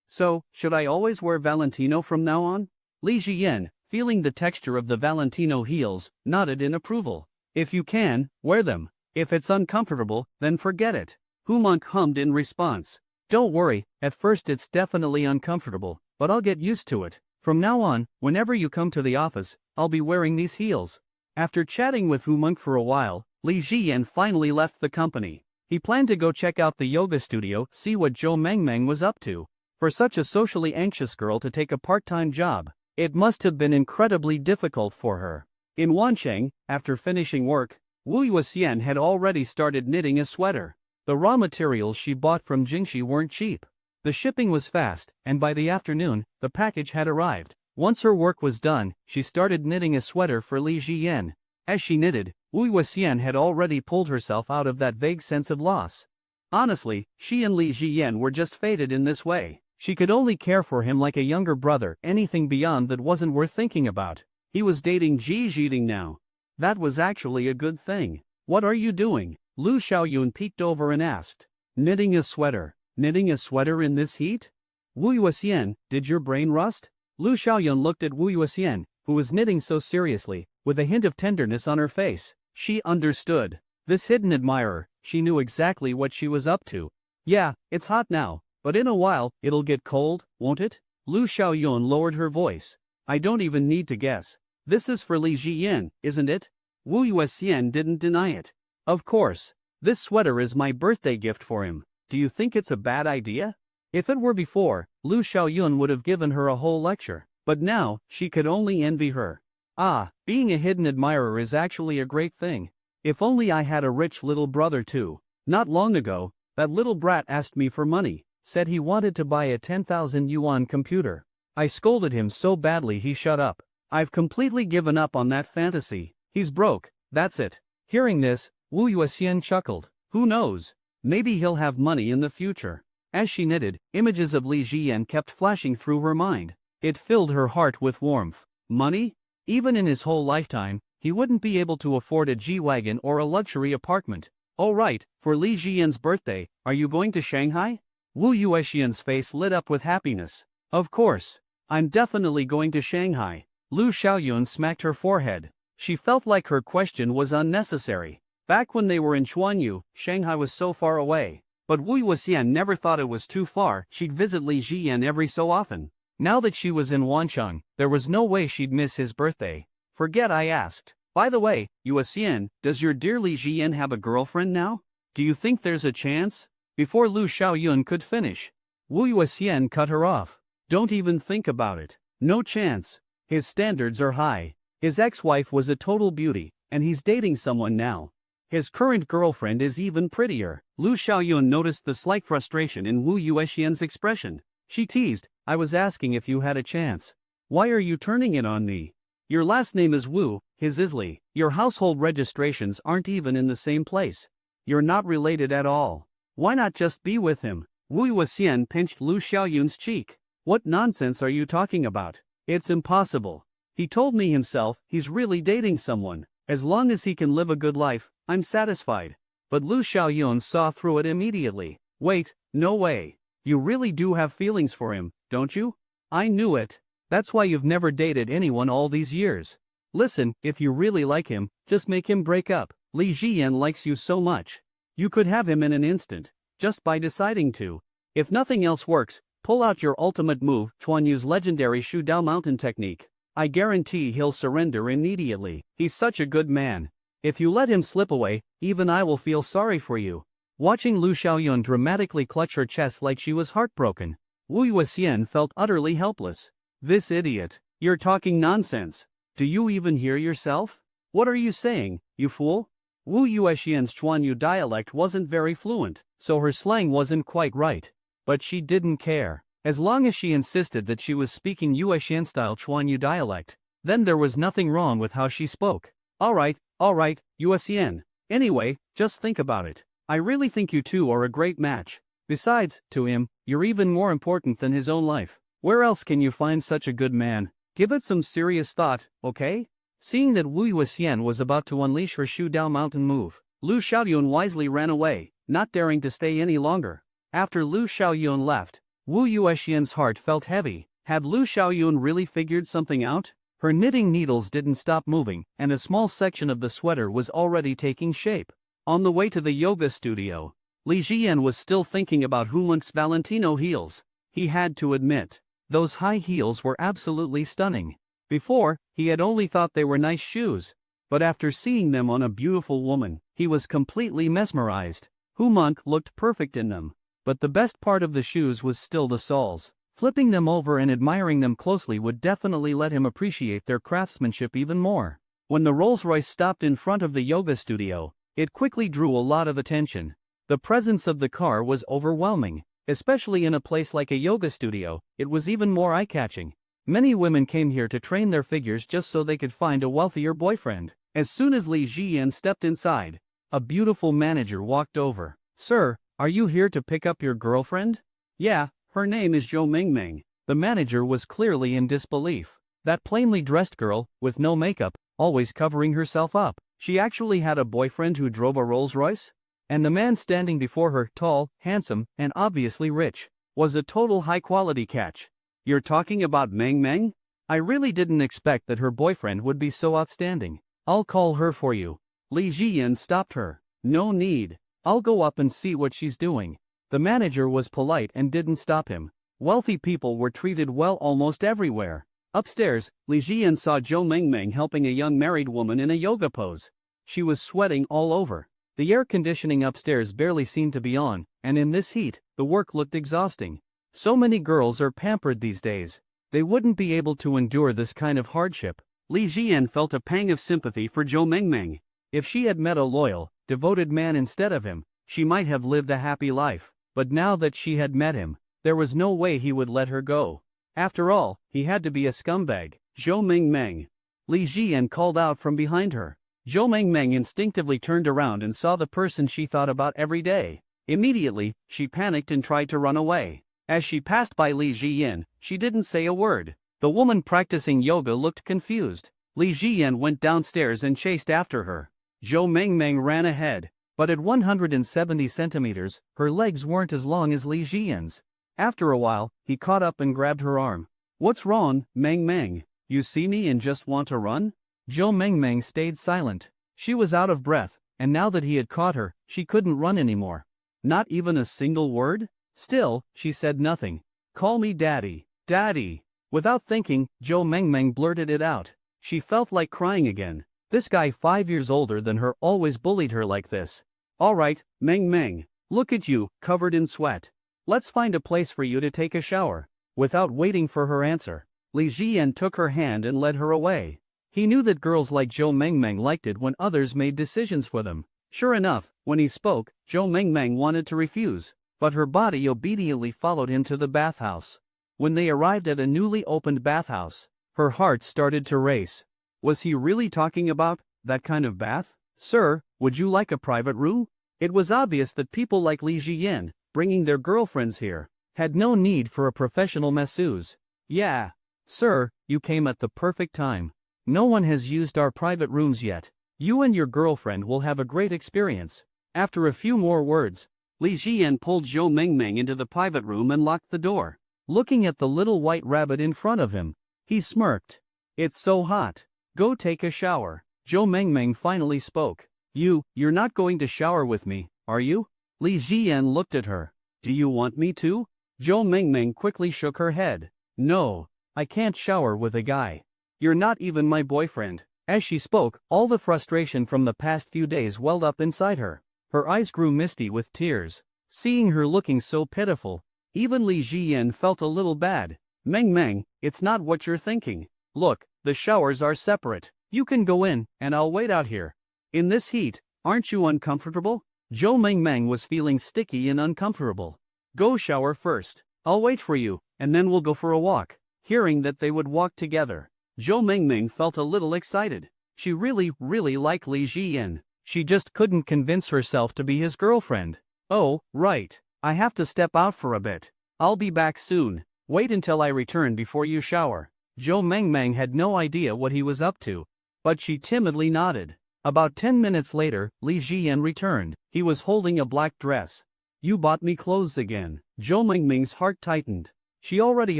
B: So, should I always wear Valentino from now on? Li Jian, feeling the texture of the Valentino heels, nodded in approval. If you can, wear them. If it's uncomfortable, then forget it. Hu Monk hummed in response. Don't worry, at first it's definitely uncomfortable, but I'll get used to it. From now on, whenever you come to the office, I'll be wearing these heels. After chatting with Hu Monk for a while, Li Jian finally left the company. He planned to go check out the yoga studio, see what Zhou Mengmeng was up to. For such a socially anxious girl to take a part-time job, it must have been incredibly difficult for her. In Wancheng, after finishing work, Wu Yuxian had already started knitting a sweater. The raw materials she bought from Jingxi weren't cheap. The shipping was fast, and by the afternoon, the package had arrived. Once her work was done, she started knitting a sweater for Li Jian. As she knitted, Wu Yuxian had already pulled herself out of that vague sense of loss. Honestly, she and Li Jian were just fated in this way. She could only care for him like a younger brother, anything beyond that wasn't worth thinking about. He was dating Ji Zhiding now. That was actually a good thing. What are you doing? Lu Xiaoyun peeked over and asked. Knitting a sweater. Knitting a sweater in this heat? Wu Yuxian, did your brain rust? Lu Xiaoyun looked at Wu Yuxian, who was knitting so seriously, with a hint of tenderness on her face. She understood. This hidden admirer, she knew exactly what she was up to. Yeah, it's hot now, but in a while, it'll get cold, won't it? Lu Xiaoyun lowered her voice. I don't even need to guess. This is for Li Jian, isn't it? Wu Yuxian didn't deny it. Of course. This sweater is my birthday gift for him. Do you think it's a bad idea? If it were before, Lu Xiaoyun would have given her a whole lecture. But now, she could only envy her. Ah, being a hidden admirer is actually a great thing. If only I had a rich little brother too. Not long ago, that little brat asked me for money, said he wanted to buy a 10,000 yuan computer. I scolded him so badly he shut up. I've completely given up on that fantasy. He's broke, that's it. Hearing this, Wu Yuxian chuckled. Who knows? Maybe he'll have money in the future. As she knitted, images of Li Jian kept flashing through her mind. It filled her heart with warmth. Money? Even in his whole lifetime, he wouldn't be able to afford a G-Wagon or a luxury apartment. Oh right, for Li Jian's birthday, are you going to Shanghai? Wu Yuxian's face lit up with happiness. Of course. I'm definitely going to Shanghai. Lu Xiaoyun smacked her forehead. She felt like her question was unnecessary. Back when they were in Chuanyu, Shanghai was so far away. But Wu Yuxian never thought it was too far. She'd visit Li Jian every so often. Now that she was in Wancheng, there was no way she'd miss his birthday. Forget I asked. By the way, Yuxian, does your dear Li Jian have a girlfriend now? Do you think there's a chance? Before Lu Xiaoyun could finish, Wu Yuxian cut her off. Don't even think about it. No chance. His standards are high. His ex-wife was a total beauty, and he's dating someone now. His current girlfriend is even prettier. Lu Xiaoyun noticed the slight frustration in Wu Yuxian's expression. She teased, I was asking if you had a chance. Why are you turning it on me? Your last name is Wu, his is Li. Your household registrations aren't even in the same place. You're not related at all. Why not just be with him? Wu Yuxian pinched Lu Xiaoyun's cheek. What nonsense are you talking about? It's impossible. He told me himself he's really dating someone. As long as he can live a good life, I'm satisfied. But Lu Xiaoyun saw through it immediately. Wait, no way. You really do have feelings for him, don't you? I knew it. That's why you've never dated anyone all these years. Listen, if you really like him, just make him break up. Li Jian likes you so much. You could have him in an instant, just by deciding to. If nothing else works, pull out your ultimate move, Chuanyu's legendary Shu Dao mountain technique. I guarantee he'll surrender immediately. He's such a good man. If you let him slip away, even I will feel sorry for you. Watching Lu Xiaoyun dramatically clutch her chest like she was heartbroken, Wu Yuxian felt utterly helpless. This idiot. You're talking nonsense. Do you even hear yourself? What are you saying, you fool? Wu Yuexian's Chuanyu dialect wasn't very fluent, so her slang wasn't quite right. But she didn't care. As long as she insisted that she was speaking Yuexian-style Chuanyu dialect, then there was nothing wrong with how she spoke. Alright, Yuexian. Anyway, just think about it. I really think you two are a great match. Besides, to him, you're even more important than his own life. Where else can you find such a good man? Give it some serious thought, okay? Seeing that Wu Yuexian was about to unleash her Shu Dao mountain move, Lu Xiaoyun wisely ran away, not daring to stay any longer. After Lu Xiaoyun left, Wu Yuexian's heart felt heavy. Had Lu Xiaoyun really figured something out? Her knitting needles didn't stop moving, and a small section of the sweater was already taking shape. On the way to the yoga studio, Li Jian was still thinking about Humont's Valentino heels. He had to admit, those high heels were absolutely stunning. Before, he had only thought they were nice shoes, but after seeing them on a beautiful woman, he was completely mesmerized. Humont looked perfect in them, but the best part of the shoes was still the soles. Flipping them over and admiring them closely would definitely let him appreciate their craftsmanship even more. When the Rolls-Royce stopped in front of the yoga studio, it quickly drew a lot of attention. The presence of the car was overwhelming, especially in a place like a yoga studio. It was even more eye-catching. Many women came here to train their figures just so they could find a wealthier boyfriend. As soon as Li Jian stepped inside, a beautiful manager walked over. "Sir, are you here to pick up your girlfriend?" "Yeah, her name is Zhou Mingming." The manager was clearly in disbelief. That plainly dressed girl, with no makeup, always covering herself up. She actually had a boyfriend who drove a Rolls-Royce? And the man standing before her, tall, handsome, and obviously rich, was a total high-quality catch. "You're talking about Meng Meng? I really didn't expect that her boyfriend would be so outstanding. I'll call her for you." Li Jian stopped her. "No need. I'll go up and see what she's doing." The manager was polite and didn't stop him. Wealthy people were treated well almost everywhere. Upstairs, Li Jian saw Zhou Mingming helping a young married woman in a yoga pose. She was sweating all over. The air conditioning upstairs barely seemed to be on, and in this heat, the work looked exhausting. So many girls are pampered these days. They wouldn't be able to endure this kind of hardship. Li Jian felt a pang of sympathy for Zhou Mingming. If she had met a loyal, devoted man instead of him, she might have lived a happy life. But now that she had met him, there was no way he would let her go. After all, he had to be a scumbag. "Zhou Mingmeng." Li Jian called out from behind her. Zhou Mingmeng instinctively turned around and saw the person she thought about every day. Immediately, she panicked and tried to run away. As she passed by Li Jian, she didn't say a word. The woman practicing yoga looked confused. Li Jian went downstairs and chased after her. Zhou Mingmeng ran ahead. But at 170 centimeters, her legs weren't as long as Li Jian's. After a while, he caught up and grabbed her arm. "What's wrong, Meng Meng? You see me and just want to run?" Zhou Mingmeng stayed silent. She was out of breath, and now that he had caught her, she couldn't run anymore. Not even a single word? Still, she said nothing. "Call me Daddy, Daddy." Without thinking, Zhou Mingmeng blurted it out. She felt like crying again. This guy 5 years older than her always bullied her like this. "Alright, Meng Meng, look at you, covered in sweat. Let's find a place for you to take a shower." Without waiting for her answer, Li Jian took her hand and led her away. He knew that girls like Zhou Mingmeng liked it when others made decisions for them. Sure enough, when he spoke, Zhou Mingmeng wanted to refuse, but her body obediently followed him to the bathhouse. When they arrived at a newly opened bathhouse, her heart started to race. Was he really talking about that kind of bath? "Sir, would you like a private room?" It was obvious that people like Li Jian, bringing their girlfriends here, had no need for a professional masseuse. "Yeah. Sir, you came at the perfect time. No one has used our private rooms yet. You and your girlfriend will have a great experience." After a few more words, Li Jian pulled Zhou Mingmeng into the private room and locked the door. Looking at the little white rabbit in front of him, he smirked. "It's so hot. Go take a shower." Zhou Mingmeng finally spoke. You're not going to shower with me, are you?" Li Jian looked at her. "Do you want me to?" Zhou Mingmeng quickly shook her head. "No, I can't shower with a guy. You're not even my boyfriend." As she spoke, all the frustration from the past few days welled up inside her. Her eyes grew misty with tears. Seeing her looking so pitiful, even Li Jian felt a little bad. "Meng Meng, it's not what you're thinking. Look, the showers are separate. You can go in, and I'll wait out here." In this heat, Aren't you uncomfortable? Zhou Mengmeng was feeling sticky and uncomfortable. Go shower first. I'll wait for you, and then we'll go for a walk. Hearing that they would walk together, Zhou Mengmeng felt a little excited. She really liked Li Ziyan. She just couldn't convince herself to be his girlfriend. Oh, right. I have to step out for a bit. I'll be back soon. Wait until I return before you shower. Zhou Mengmeng had no idea what he was up to, but she timidly nodded. About 10 minutes later, Li Ziyan returned. He was holding a black dress. You bought me clothes again. Zhou Mengmeng's heart tightened. She already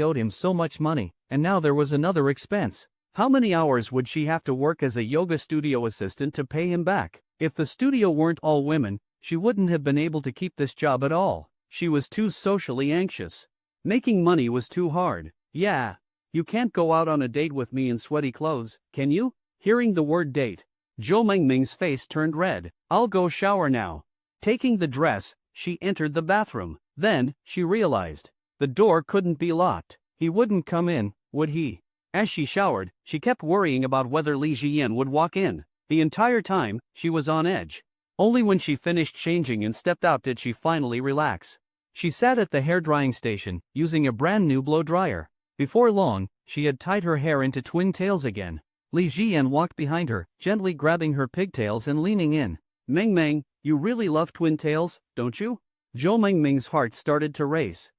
B: owed him so much money, and now there was another expense. How many hours would she have to work as a yoga studio assistant to pay him back? If the studio weren't all women, she wouldn't have been able to keep this job at all. She was too socially anxious. Making money was too hard. Yeah. You can't go out on a date with me in sweaty clothes, can you? Hearing the word date, Zhou Mengmeng's face turned red. I'll go shower now. Taking the dress, she entered the bathroom. Then, she realized. The door couldn't be locked. He wouldn't come in, would he? As she showered, she kept worrying about whether Li Ziyan would walk in. The entire time, she was on edge. Only when she finished changing and stepped out did she finally relax. She sat at the hair-drying station, using a brand new blow-dryer. Before long, she had tied her hair into twin tails again. Li Ziyan walked behind her, gently grabbing her pigtails and leaning in. Mengmeng, you really love twin tails, don't you? Zhou Mengmeng's heart started to race.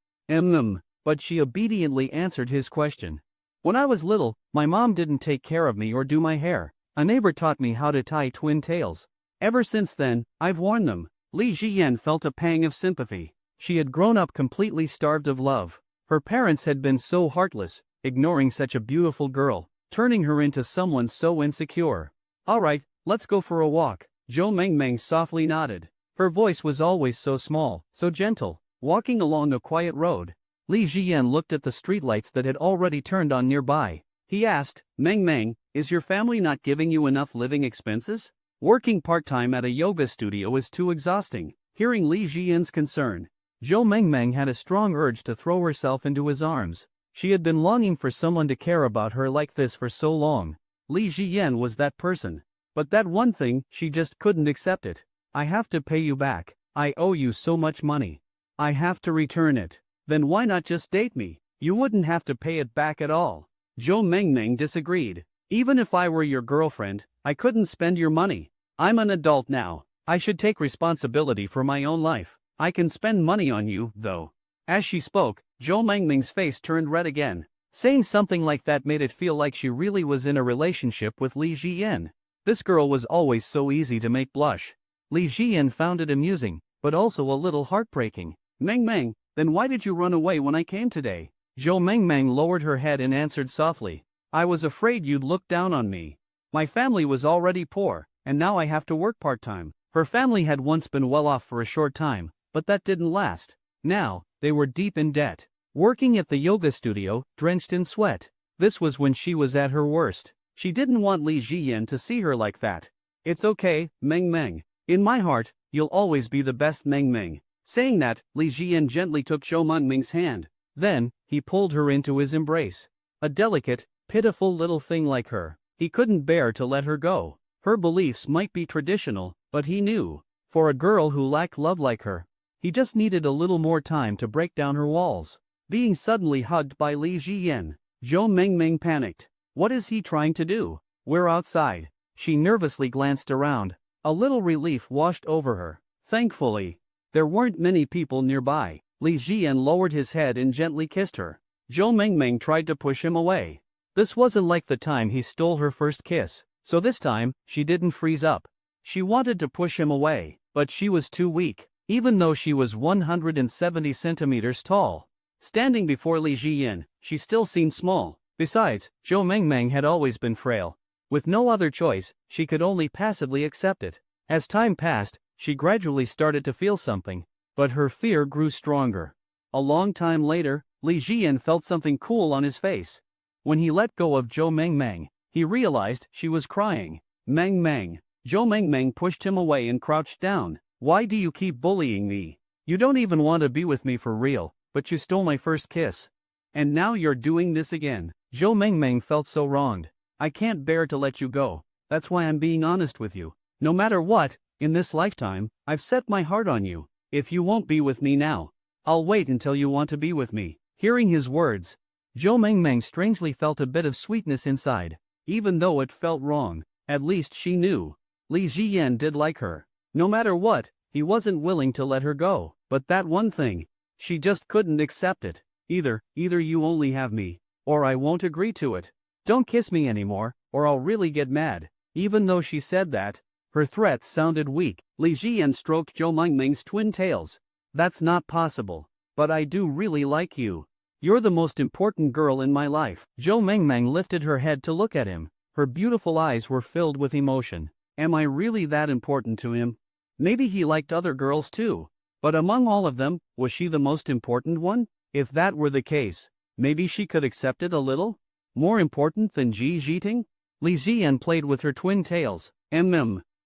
B: But she obediently answered his question. When I was little, my mom didn't take care of me or do my hair. A neighbor taught me how to tie twin tails. Ever since then, I've worn them. Li Ziyan felt a pang of sympathy. She had grown up completely starved of love. Her parents had been so heartless, ignoring such a beautiful girl, turning her into someone so insecure. All right, let's go for a walk. Zhou Mengmeng softly nodded. Her voice was always so small, so gentle. Walking along a quiet road, Li Ziyan looked at the streetlights that had already turned on nearby. He asked, Mengmeng, is your family not giving you enough living expenses? Working part-time at a yoga studio is too exhausting. Hearing Li Ziyan's concern, Zhou Mengmeng had a strong urge to throw herself into his arms. She had been longing for someone to care about her like this for so long. Li Ziyan was that person. But that one thing, she just couldn't accept it. I have to pay you back. I owe you so much money. I have to return it. Then why not just date me? You wouldn't have to pay it back at all. Zhou Mengmeng disagreed. Even if I were your girlfriend, I couldn't spend your money. I'm an adult now. I should take responsibility for my own life. I can spend money on you, though. As she spoke, Zhou Mengmeng's face turned red again. Saying something like that made it feel like she really was in a relationship with Li Ziyan. This girl was always so easy to make blush. Li Ziyan found it amusing, but also a little heartbreaking. Mengmeng, then why did you run away when I came today? Zhou Mengmeng lowered her head and answered softly. I was afraid you'd look down on me. My family was already poor, and now I have to work part-time. Her family had once been well off for a short time, but that didn't last. Now, they were deep in debt. Working at the yoga studio, drenched in sweat. This was when she was at her worst. She didn't want Li Ziyan to see her like that. It's okay, Mengmeng. In my heart, you'll always be the best, Mengmeng. Saying that, Li Ziyan gently took Zhou Mengmeng's hand. Then, he pulled her into his embrace. A delicate, pitiful little thing like her. He couldn't bear to let her go. Her beliefs might be traditional, but he knew. For a girl who lacked love like her, he just needed a little more time to break down her walls. Being suddenly hugged by Li Ziyan, Zhou Mengmeng panicked. What is he trying to do? We're outside. She nervously glanced around. A little relief washed over her. Thankfully, there weren't many people nearby. Li Ziyan lowered his head and gently kissed her. Zhou Mengmeng tried to push him away. This wasn't like the time he stole her first kiss, so this time, she didn't freeze up. She wanted to push him away, but she was too weak, even though she was 170 centimeters tall. Standing before Li Ziyan, she still seemed small. Besides, Zhou Mengmeng had always been frail. With no other choice, she could only passively accept it. As time passed, she gradually started to feel something, but her fear grew stronger. A long time later, Li Ziyan felt something cool on his face. When he let go of Zhou Mengmeng, he realized she was crying. Mengmeng. Zhou Mengmeng pushed him away and crouched down. Why do you keep bullying me? You don't even want to be with me for real, but you stole my first kiss. And now you're doing this again. Zhou Mengmeng felt so wronged. I can't bear to let you go. That's why I'm being honest with you. No matter what, In this lifetime, I've set my heart on you. If you won't be with me now, I'll wait until you want to be with me." Hearing his words, Zhou Mengmeng strangely felt a bit of sweetness inside. Even though it felt wrong, at least she knew Li Ziyan did like her. No matter what, he wasn't willing to let her go. But that one thing, she just couldn't accept it. Either you only have me, or I won't agree to it. Don't kiss me anymore, or I'll really get mad. Even though she said that, her threats sounded weak. Li Ziyan stroked Zhou Mengmeng's twin tails. "That's not possible. But I do really like you. You're the most important girl in my life." Zhou Mengmeng lifted her head to look at him. Her beautiful eyes were filled with emotion. Am I really that important to him? Maybe he liked other girls too. But among all of them, was she the most important one? If that were the case, maybe she could accept it a little? More important than Ji Jiting? Li Ziyan played with her twin tails.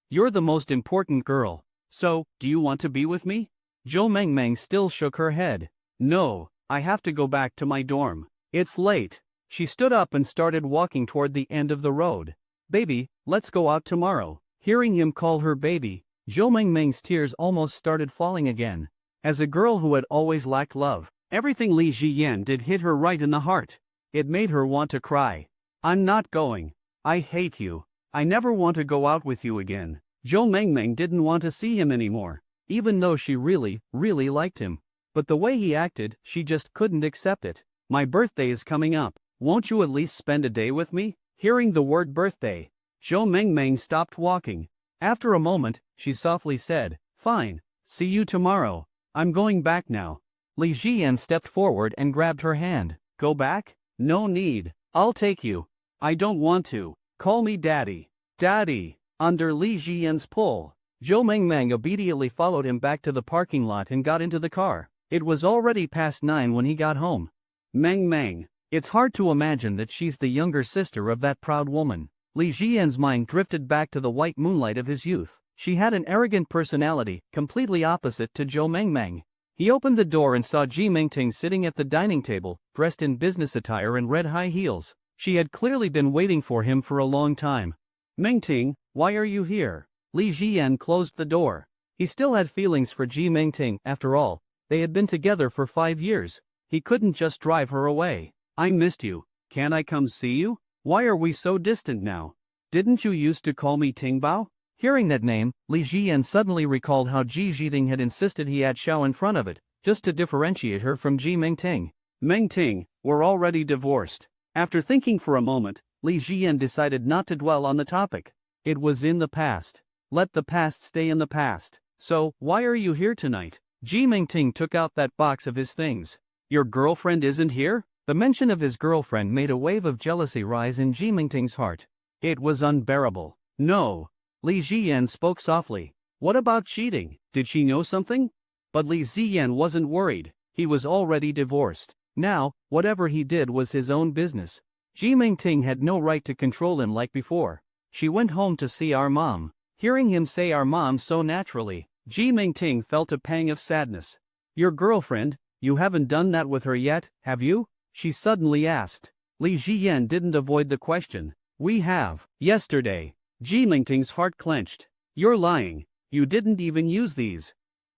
B: You're the most important girl. So, do you want to be with me? Zhou Mengmeng still shook her head. No, I have to go back to my dorm. It's late. She stood up and started walking toward the end of the road. Baby, let's go out tomorrow. Hearing him call her baby, Zhou Mengmeng's tears almost started falling again. As a girl who had always lacked love, everything Li Ziyan did hit her right in the heart. It made her want to cry. I'm not going. I hate you. I never want to go out with you again. Zhou Mengmeng didn't want to see him anymore, even though she really liked him. But the way he acted, she just couldn't accept it. My birthday is coming up. Won't you at least spend a day with me? Hearing the word birthday, Zhou Mengmeng stopped walking. After a moment, she softly said, Fine, see you tomorrow. I'm going back now. Li Ziyan stepped forward and grabbed her hand. Go back? No need. I'll take you. I don't want to. Call me Daddy. Daddy. Under Li Ziyan's pull, Zhou Mengmeng obediently followed him back to the parking lot and got into the car. It was already past 9 when he got home. Mengmeng. It's hard to imagine that she's the younger sister of that proud woman. Li Ziyan's mind drifted back to the white moonlight of his youth. She had an arrogant personality, completely opposite to Zhou Mengmeng. He opened the door and saw Ji Mingting sitting at the dining table, dressed in business attire and red high heels. She had clearly been waiting for him for a long time. Mingting, why are you here? Li Ziyan closed the door. He still had feelings for Ji Mingting, after all. They had been together for 5 years. He couldn't just drive her away. I missed you. Can I come see you? Why are we so distant now? Didn't you used to call me Tingbao? Hearing that name, Li Ziyan suddenly recalled how Ji Jiting had insisted he had Xiao in front of it, just to differentiate her from Ji Mingting. Mingting, we're already divorced. After thinking for a moment, Li Ziyan decided not to dwell on the topic. It was in the past. Let the past stay in the past. So, why are you here tonight? Ji Mingting took out that box of his things. Your girlfriend isn't here? The mention of his girlfriend made a wave of jealousy rise in Ji Mingting's heart. It was unbearable. No. Li Ziyan spoke softly. What about cheating? Did she know something? But Li Ziyan wasn't worried. He was already divorced. Now, whatever he did was his own business. Ji Mingting had no right to control him like before. She went home to see our mom. Hearing him say our mom so naturally, Ji Mingting felt a pang of sadness. Your girlfriend, you haven't done that with her yet, have you? She suddenly asked. Li Ziyan didn't avoid the question. We have. Yesterday. Ji Mingting's heart clenched. You're lying. You didn't even use these.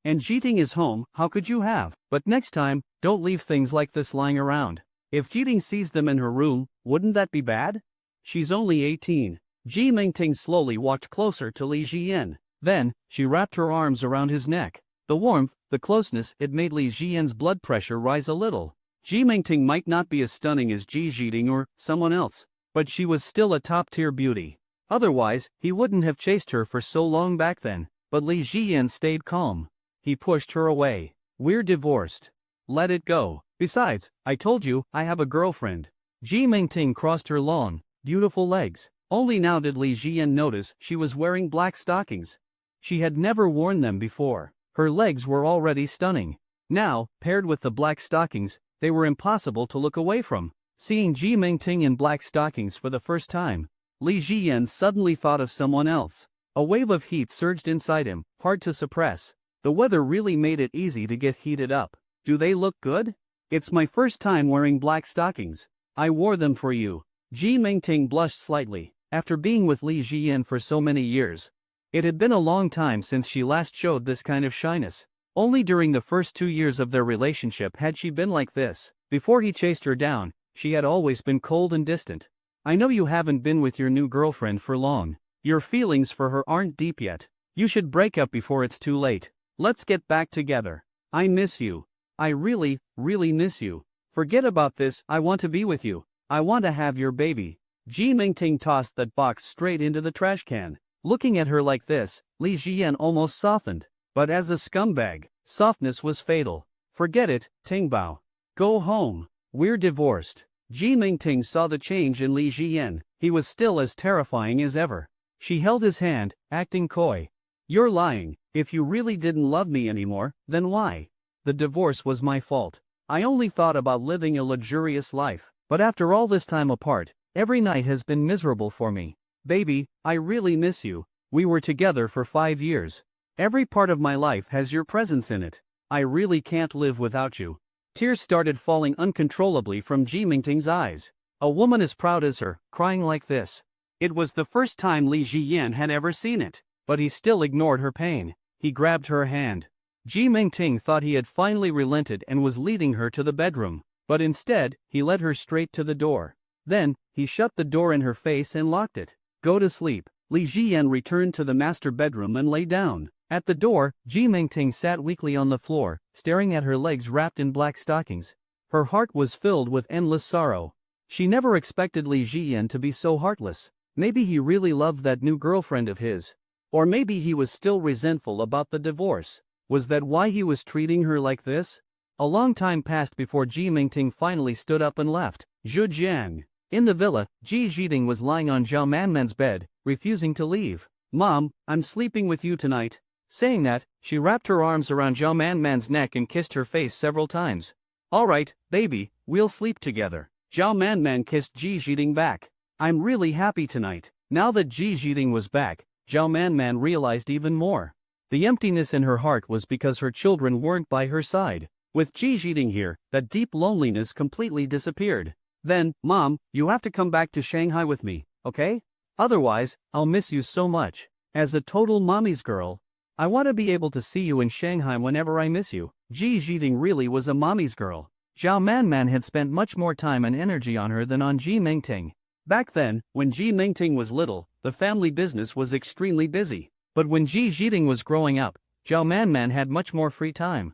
B: And Jiting is home, how could you have? But next time, don't leave things like this lying around. If Jiting sees them in her room, wouldn't that be bad? She's only 18. Ji Mingting slowly walked closer to Li Ziyan. Then, she wrapped her arms around his neck. The warmth, the closeness, it made Li Ziyan's blood pressure rise a little. Ji Mingting might not be as stunning as Ji Jiting or someone else, but she was still a top-tier beauty. Otherwise, he wouldn't have chased her for so long back then. But Li Ziyan stayed calm. He pushed her away. We're divorced. Let it go. Besides, I told you, I have a girlfriend. Ji Mingting crossed her long, beautiful legs. Only now did Li Ziyan notice she was wearing black stockings. She had never worn them before. Her legs were already stunning. Now, paired with the black stockings, they were impossible to look away from. Seeing Ji Mingting in black stockings for the first time, Li Ziyan suddenly thought of someone else. A wave of heat surged inside him, hard to suppress. The weather really made it easy to get heated up. Do they look good? It's my first time wearing black stockings. I wore them for you. Ji Mingting blushed slightly. After being with Li Ziyan for so many years, It had been a long time since she last showed this kind of shyness. Only during the first 2 years of their relationship had she been like this. Before he chased her down, she had always been cold and distant. I know you haven't been with your new girlfriend for long. Your feelings for her aren't deep yet. You should break up before it's too late. Let's get back together. I miss you. I really, really miss you. Forget about this, I want to be with you. I want to have your baby. Ji Mingting tossed that box straight into the trash can. Looking at her like this, Li Jian almost softened. But as a scumbag, softness was fatal. Forget it, Tingbao. Go home. We're divorced. Ji Mingting saw the change in Li Jian. He was still as terrifying as ever. She held his hand, acting coy. You're lying. If you really didn't love me anymore, then why? The divorce was my fault. I only thought about living a luxurious life. But after all this time apart, every night has been miserable for me. Baby, I really miss you. We were together for 5 years. Every part of my life has your presence in it. I really can't live without you. Tears started falling uncontrollably from Ji Mingting's eyes. A woman as proud as her, crying like this. It was the first time Li Jian had ever seen it. But he still ignored her pain. He grabbed her hand. Ji Mingting thought he had finally relented and was leading her to the bedroom. But instead, he led her straight to the door. Then, he shut the door in her face and locked it. Go to sleep. Li Jian returned to the master bedroom and lay down. At the door, Ji Mingting sat weakly on the floor, staring at her legs wrapped in black stockings. Her heart was filled with endless sorrow. She never expected Li Jian to be so heartless. Maybe he really loved that new girlfriend of his. Or maybe he was still resentful about the divorce. Was that why he was treating her like this? A long time passed before Ji Mingting finally stood up and left. Zhejiang. In the villa, Ji Zhiting was lying on Zhao Manman's bed, refusing to leave. Mom, I'm sleeping with you tonight. Saying that, she wrapped her arms around Zhao Manman's neck and kissed her face several times. Alright, baby, we'll sleep together. Zhao Manman kissed Ji Zhiting back. I'm really happy tonight. Now that Ji Zhiting was back, Zhao Manman realized even more. The emptiness in her heart was because her children weren't by her side. With Ji Zhiting here, that deep loneliness completely disappeared. Then, Mom, you have to come back to Shanghai with me, okay? Otherwise, I'll miss you so much. As a total mommy's girl, I want to be able to see you in Shanghai whenever I miss you. Ji Zhiting really was a mommy's girl. Zhao Manman had spent much more time and energy on her than on Ji Mingting. Back then, when Ji Mingting was little, the family business was extremely busy. But when Ji Zhiting was growing up, Zhao Manman had much more free time.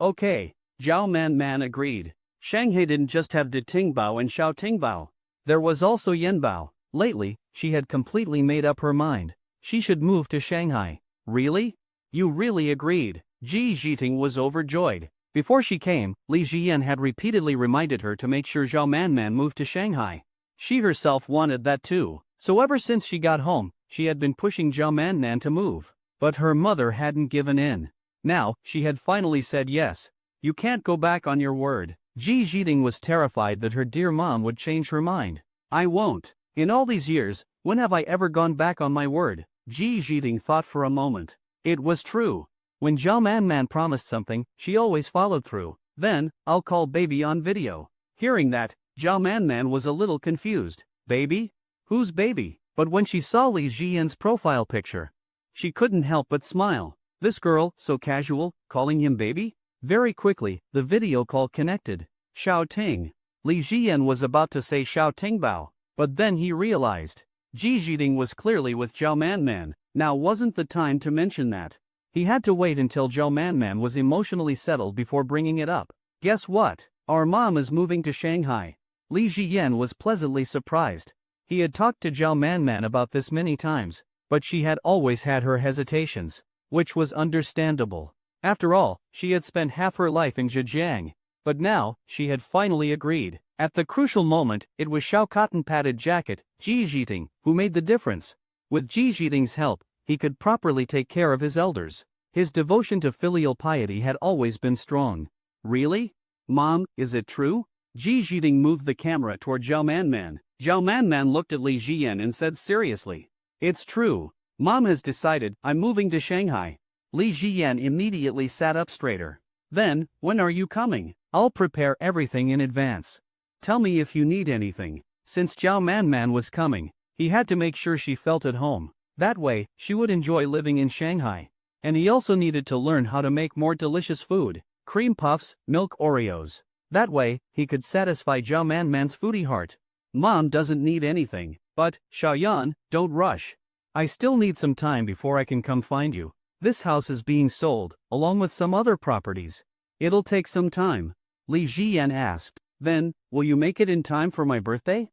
B: Okay. Zhao Manman agreed. Shanghai didn't just have De Tingbao and Xiao Tingbao. There was also Yanbao. Lately, she had completely made up her mind. She should move to Shanghai. Really? You really agreed? Ji Zhiting was overjoyed. Before she came, Li Jian had repeatedly reminded her to make sure Zhao Manman moved to Shanghai. She herself wanted that too. So ever since she got home, she had been pushing Zhao Manman to move. But her mother hadn't given in. Now, she had finally said yes. You can't go back on your word. Ji Zhiting was terrified that her dear mom would change her mind. I won't. In all these years, when have I ever gone back on my word? Ji Zhiting thought for a moment. It was true. When Zhao Manman promised something, she always followed through. Then, I'll call baby on video. Hearing that, Zhao Manman was a little confused. Baby? Who's baby? But when she saw Li Jian's profile picture, she couldn't help but smile. This girl, so casual, calling him baby? Very quickly, the video call connected. Xiao Ting. Li Jian was about to say Xiao Tingbao, but then he realized. Ji Zhiting was clearly with Zhao Manman. Now wasn't the time to mention that. He had to wait until Zhao Manman was emotionally settled before bringing it up. Guess what? Our mom is moving to Shanghai. Li Jian was pleasantly surprised. He had talked to Zhao Manman about this many times, but she had always had her hesitations, which was understandable. After all, she had spent half her life in Zhejiang. But now, she had finally agreed. At the crucial moment, it was Xiao Cotton-padded jacket, Ji Zhiting, who made the difference. With Ji Zhiting's help, he could properly take care of his elders. His devotion to filial piety had always been strong. Really? Mom, is it true? Ji Zhiting moved the camera toward Zhao Manman. Zhao Manman looked at Li Jian and said seriously. It's true. Mom has decided, I'm moving to Shanghai. Li Jian immediately sat up straighter. Then, when are you coming? I'll prepare everything in advance. Tell me if you need anything. Since Zhao Manman was coming, he had to make sure she felt at home. That way, she would enjoy living in Shanghai. And he also needed to learn how to make more delicious food, cream puffs, milk Oreos. That way, he could satisfy Zhao Manman's foodie heart. Mom doesn't need anything, but, Xiaoyan, don't rush. I still need some time before I can come find you. This house is being sold, along with some other properties. It'll take some time. Li Jiyan asked. Then, will you make it in time for my birthday?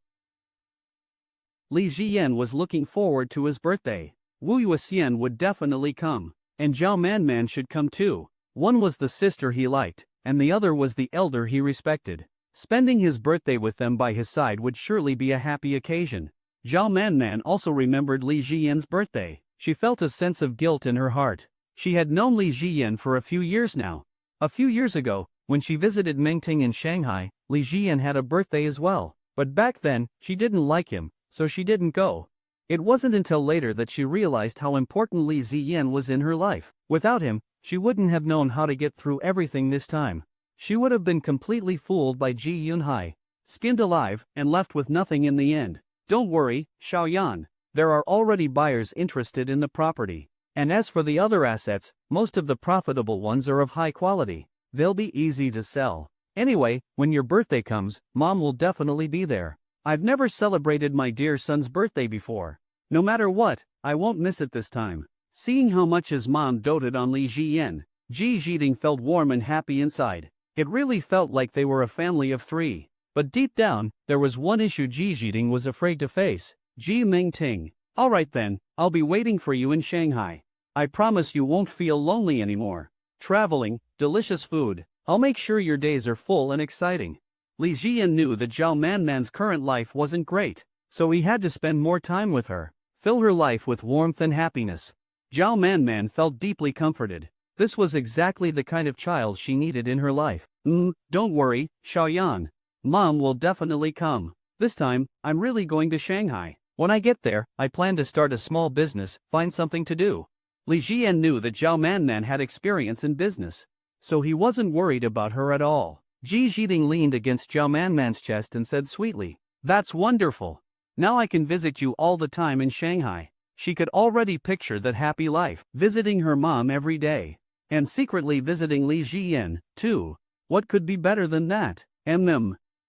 B: Li Jiyan was looking forward to his birthday. Wu Yuxian would definitely come. And Zhao Manman should come too. One was the sister he liked, and the other was the elder he respected. Spending his birthday with them by his side would surely be a happy occasion. Zhao Manman also remembered Li Jiyan's birthday. She felt a sense of guilt in her heart. She had known Li Jiyan for a few years now. A few years ago, when she visited Mengting in Shanghai, Li Jiyan had a birthday as well. But back then, she didn't like him, so she didn't go. It wasn't until later that she realized how important Li Ziyan was in her life. Without him, she wouldn't have known how to get through everything this time. She would have been completely fooled by Ji Yunhai, skinned alive, and left with nothing in the end. Don't worry, Xiaoyan. There are already buyers interested in the property. And as for the other assets, most of the profitable ones are of high quality. They'll be easy to sell. Anyway, when your birthday comes, Mom will definitely be there. I've never celebrated my dear son's birthday before. No matter what, I won't miss it this time. Seeing how much his mom doted on Li Jiyan, Ji Jiting felt warm and happy inside. It really felt like they were a family of three. But deep down, there was one issue Ji Jiting was afraid to face. Ji Mingting. Alright then, I'll be waiting for you in Shanghai. I promise you won't feel lonely anymore. Traveling, delicious food. I'll make sure your days are full and exciting. Li Jiyan knew that Zhao Manman's current life wasn't great, so he had to spend more time with her, fill her life with warmth and happiness. Zhao Manman felt deeply comforted. This was exactly the kind of child she needed in her life. Don't worry, Xiaoyan. Mom will definitely come. This time, I'm really going to Shanghai. When I get there, I plan to start a small business, find something to do. Li Jiyan knew that Zhao Manman had experience in business, so he wasn't worried about her at all. Ji Jiting leaned against Zhao Manman's chest and said sweetly, "That's wonderful. Now I can visit you all the time in Shanghai." She could already picture that happy life, visiting her mom every day. And secretly visiting Li Jiyan, too. What could be better than that?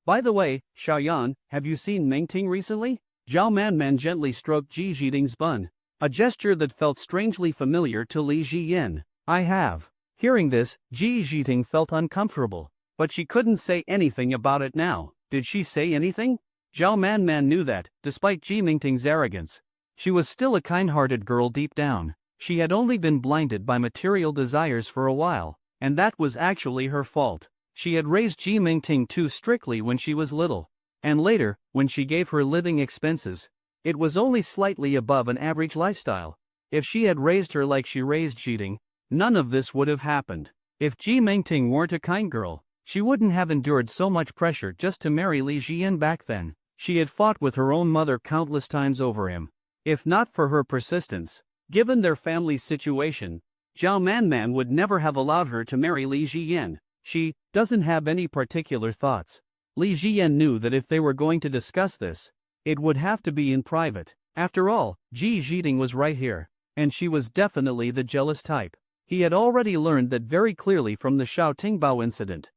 B: By the way, Xiaoyan, have you seen Mengting recently? Zhao Manman gently stroked Ji Jiting's bun. A gesture that felt strangely familiar to Li Jiyan. I have. Hearing this, Ji Jiting felt uncomfortable. But she couldn't say anything about it now. Did she say anything? Zhao Manman knew that, despite Ji Mingting's arrogance, she was still a kind-hearted girl deep down. She had only been blinded by material desires for a while, and that was actually her fault. She had raised Ji Mingting too strictly when she was little. And later, when she gave her living expenses, it was only slightly above an average lifestyle. If she had raised her like she raised Jiting, none of this would have happened. If Ji Mingting weren't a kind girl, she wouldn't have endured so much pressure just to marry Li Jiyan back then. She had fought with her own mother countless times over him. If not for her persistence, given their family's situation, Zhao Manman would never have allowed her to marry Li Jiyan. She doesn't have any particular thoughts. Li Jiyan knew that if they were going to discuss this, it would have to be in private. After all, Ji Jiting was right here, and she was definitely the jealous type. He had already learned that very clearly from the Shao Tingbao incident.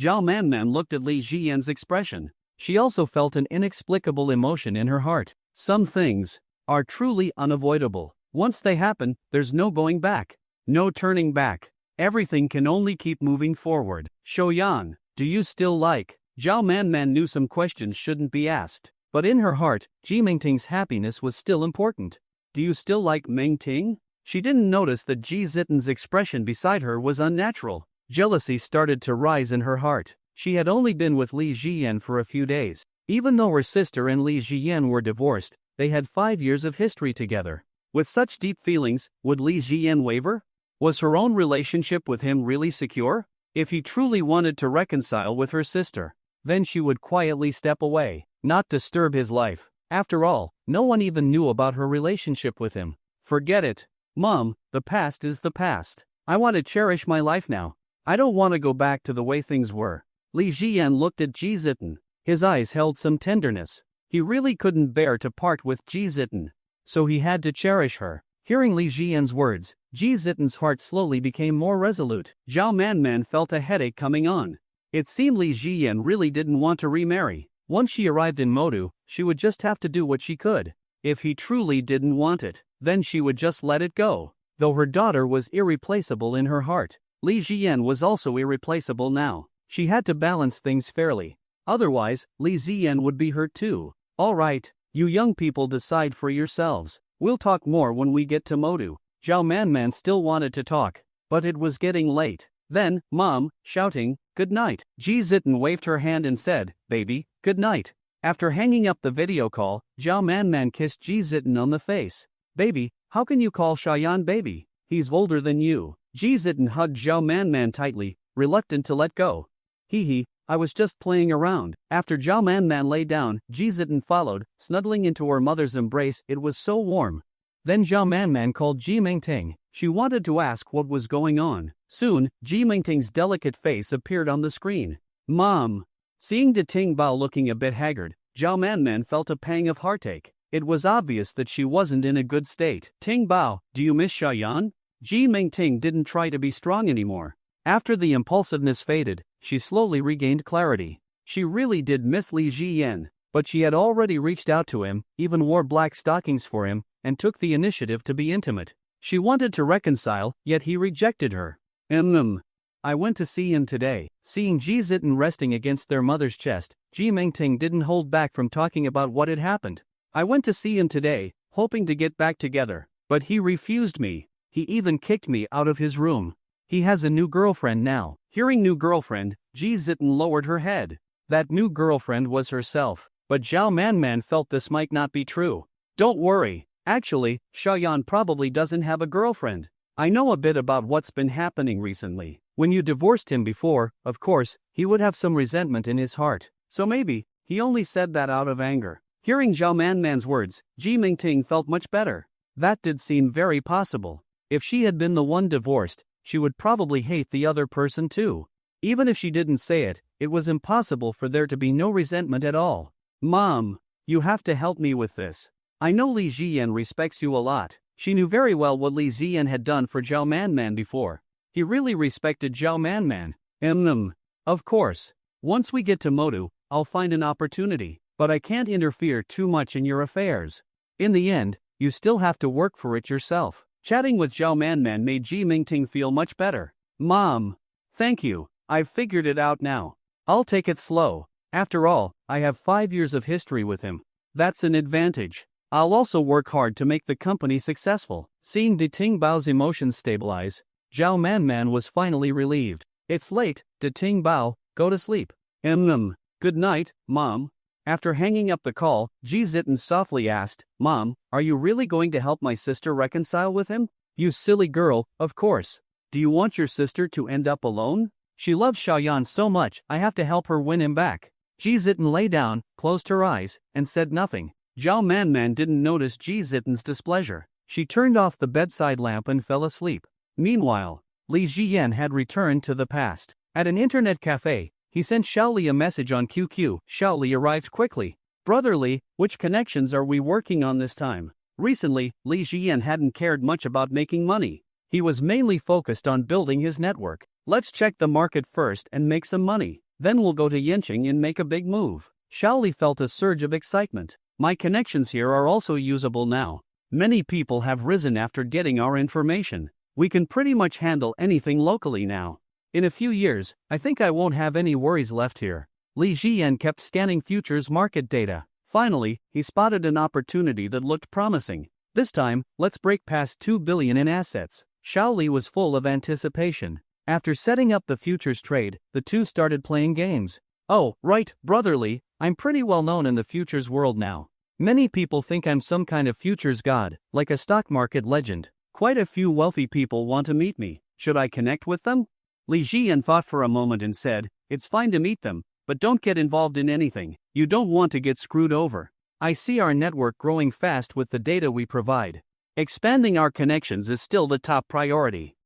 B: Zhao Manman looked at Li Jiyan's expression. She also felt an inexplicable emotion in her heart. Some things are truly unavoidable. Once they happen, there's no going back. No turning back. Everything can only keep moving forward. Xiaoyan, do you still like? Zhao Manman knew some questions shouldn't be asked. But in her heart, Ji Mingting's happiness was still important. Do you still like Mengting? She didn't notice that Ji Zitin's expression beside her was unnatural. Jealousy started to rise in her heart. She had only been with Li Jiyan for a few days. Even though her sister and Li Jiyan were divorced, they had 5 years of history together. With such deep feelings, would Li Jiyan waver? Was her own relationship with him really secure? If he truly wanted to reconcile with her sister, then she would quietly step away, not disturb his life. After all, no one even knew about her relationship with him. Forget it. Mom, the past is the past. I want to cherish my life now. I don't want to go back to the way things were. Li Jiyan looked at Ji Zitin. His eyes held some tenderness. He really couldn't bear to part with Ji Zitin. so he had to cherish her. Hearing Li Jian's words, Ji Zitan's heart slowly became more resolute. Zhao Manman felt a headache coming on. It seemed Li Jian really didn't want to remarry. Once she arrived in Modu, she would just have to do what she could. If he truly didn't want it, then she would just let it go. Though her daughter was irreplaceable in her heart, Li Jian was also irreplaceable now. She had to balance things fairly. Otherwise, Li Ziyan would be hurt too. Alright, you young people decide for yourselves. We'll talk more when we get to Modu. Zhao Manman still wanted to talk, but it was getting late. Then, Mom, shouting, "Good night." Ji Zitan waved her hand and said, "Baby, good night." After hanging up the video call, Zhao Manman kissed Ji Zitan on the face. "Baby, how can you call Shayan baby? He's older than you." Ji Zitan hugged Zhao Manman tightly, reluctant to let go. "Hee, I was just playing around." After Zhao Manman lay down, Ji Zitan followed, snuggling into her mother's embrace. It was so warm. Then Zhao Manman called Ji Mingting. She wanted to ask what was going on. Soon, Ji Mingting's delicate face appeared on the screen. "Mom." Seeing De Ting Bao looking a bit haggard, Zhao Manman felt a pang of heartache. It was obvious that she wasn't in a good state. "Ting Bao, do you miss Shayan?" Ji Mingting didn't try to be strong anymore. After the impulsiveness faded, she slowly regained clarity. She really did miss Li Jiyan, but she had already reached out to him, even wore black stockings for him, and took the initiative to be intimate. She wanted to reconcile, yet he rejected her. I went to see him today." Seeing Ji Zitan resting against their mother's chest, Ji Mingting didn't hold back from talking about what had happened. "I went to see him today, hoping to get back together, but he refused me. He even kicked me out of his room. He has a new girlfriend now." Hearing new girlfriend, Ji Zitan lowered her head. That new girlfriend was herself, but Zhao Manman felt this might not be true. "Don't worry, actually, Shayan probably doesn't have a girlfriend. I know a bit about what's been happening recently. When you divorced him before, of course, he would have some resentment in his heart. So maybe, he only said that out of anger." Hearing Zhao Manman's words, Ji Mingting felt much better. That did seem very possible. If she had been the one divorced, she would probably hate the other person too. Even if she didn't say it, it was impossible for there to be no resentment at all. "Mom, you have to help me with this. I know Li Jiyan respects you a lot." She knew very well what Li Jiyan had done for Zhao Manman before. He really respected Zhao Manman. Of course. Once we get to Modu, I'll find an opportunity, but I can't interfere too much in your affairs. In the end, you still have to work for it yourself." Chatting with Zhao Manman made Ji Mingting feel much better. "Mom, thank you. I've figured it out now. I'll take it slow. After all, I have 5 years of history with him. That's an advantage. I'll also work hard to make the company successful." Seeing De Ting Bao's emotions stabilize, Zhao Manman was finally relieved. "It's late, De Ting Bao, go to sleep." Good night, Mom." After hanging up the call, Ji Zitan softly asked, "Mom, are you really going to help my sister reconcile with him?" "You silly girl, of course. Do you want your sister to end up alone? She loves Shayan so much, I have to help her win him back." Ji Zitan lay down, closed her eyes, and said nothing. Zhao Manman didn't notice Ji Zitan's displeasure. She turned off the bedside lamp and fell asleep. Meanwhile, Li Jiyan had returned to the past. At an internet cafe, he sent Xiaoli a message on QQ. Xiaoli arrived quickly. "Brother Li, which connections are we working on this time?" Recently, Li Jiyan hadn't cared much about making money. He was mainly focused on building his network. "Let's check the market first and make some money. Then we'll go to Yanqing and make a big move." Xiaoli felt a surge of excitement. "My connections here are also usable now. Many people have risen after getting our information. We can pretty much handle anything locally now. In a few years, I think I won't have any worries left here." Li Jiyan kept scanning futures market data. Finally, he spotted an opportunity that looked promising. "This time, let's break past 2 billion in assets." Xiaoli was full of anticipation. After setting up the futures trade, the two started playing games. "Oh, right, Brother Li, I'm pretty well known in the futures world now. Many people think I'm some kind of futures god, like a stock market legend. Quite a few wealthy people want to meet me. Should I connect with them?" Li Jiyan thought for a moment and said, "It's fine to meet them, but don't get involved in anything. You don't want to get screwed over. I see our network growing fast with the data we provide. Expanding our connections is still the top priority."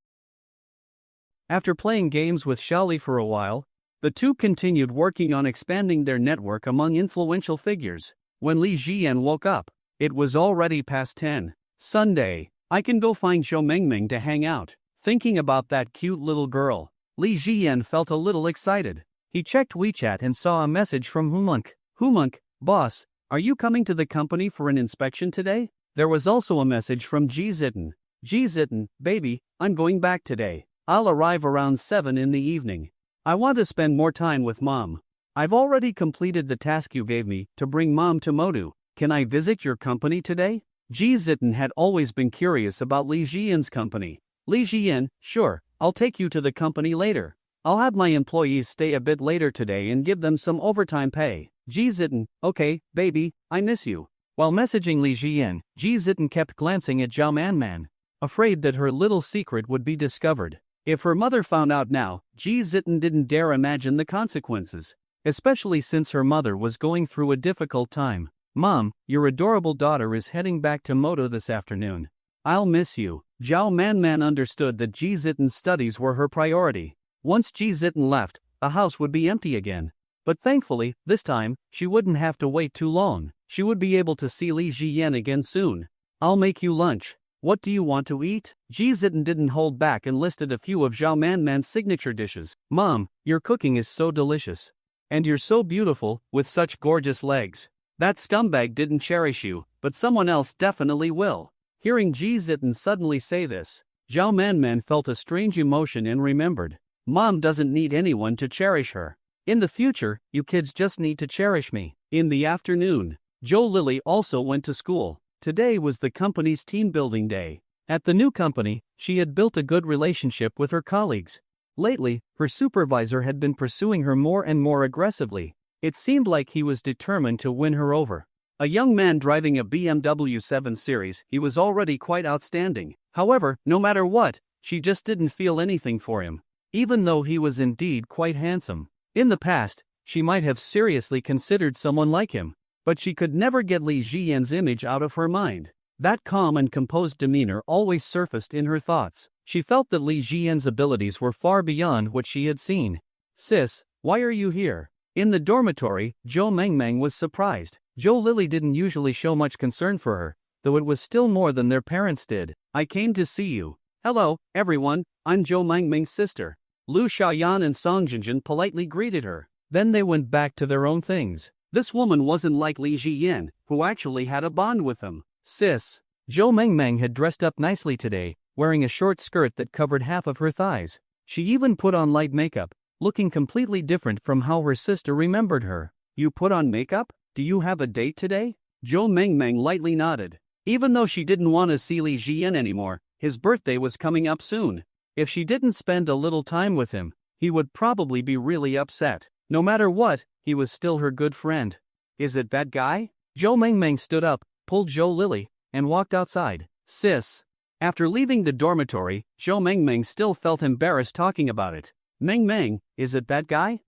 B: After playing games with Xiaoli for a while, the two continued working on expanding their network among influential figures. When Li Jiyan woke up, It was already past 10. Sunday. I can go find Zhou Mengming to hang out. Thinking about that cute little girl, Li Jian felt a little excited. He checked WeChat and saw a message from Humunk. Humunk, boss, are you coming to the company for an inspection today? There was also a message from Ji Zitten. Ji Zitten, baby, I'm going back today. I'll arrive around 7 in the evening. I want to spend more time with mom. I've already completed the task you gave me to bring mom to Modu. Can I visit your company today? Ji Zitten had always been curious about Li Jian's company. Li Jian, sure, I'll take you to the company later. I'll have my employees stay a bit later today and give them some overtime pay. Ji Zitten, okay, baby, I miss you. While messaging Li Jian, Ji Zitten kept glancing at Zhao Manman, afraid that her little secret would be discovered. If her mother found out now, Ji Zitten didn't dare imagine the consequences, especially since her mother was going through a difficult time. Mom, your adorable daughter is heading back to Moto this afternoon. I'll miss you. Zhao Manman understood that Ji Zitten's studies were her priority. Once Ji Zitten left, the house would be empty again. But thankfully, this time, she wouldn't have to wait too long. She would be able to see Li Jian again soon. I'll make you lunch. What do you want to eat? Ji Zitten didn't hold back and listed a few of Zhao Manman's signature dishes. Mom, your cooking is so delicious. And you're so beautiful, with such gorgeous legs. That scumbag didn't cherish you, but someone else definitely will. Hearing Ji Zitten suddenly say this, Zhao Manman felt a strange emotion and remembered. Mom doesn't need anyone to cherish her. In the future, you kids just need to cherish me. In the afternoon, Zhou Lily also went to school. Today was the company's team building day. At the new company, she had built a good relationship with her colleagues. Lately, her supervisor had been pursuing her more and more aggressively. It seemed like he was determined to win her over. A young man driving a BMW 7 Series, he was already quite outstanding. However, no matter what, she just didn't feel anything for him, even though he was indeed quite handsome. In the past, she might have seriously considered someone like him, but she could never get Li Jian's image out of her mind. That calm and composed demeanor always surfaced in her thoughts. She felt that Li Jian's abilities were far beyond what she had seen. Sis, why are you here? In the dormitory, Zhou Mengmeng was surprised. Zhou Lily didn't usually show much concern for her, though it was still more than their parents did. I came to see you. Hello, everyone, I'm Zhou Mengmeng's sister. Lu Xiaoyan and Song Jinjin politely greeted her. Then they went back to their own things. This woman wasn't like Li Jian, who actually had a bond with him. Sis. Zhou Mengmeng had dressed up nicely today, wearing a short skirt that covered half of her thighs. She even put on light makeup, looking completely different from how her sister remembered her. You put on makeup? Do you have a date today? Zhou Mengmeng lightly nodded. Even though she didn't want to see Li Jian anymore, his birthday was coming up soon. If she didn't spend a little time with him, he would probably be really upset. No matter what, he was still her good friend. Is it that guy? Zhou Mengmeng stood up, pulled Zhou Lily, and walked outside. Sis. After leaving the dormitory, Zhou Mengmeng still felt embarrassed talking about it. Mengmeng, is it that guy?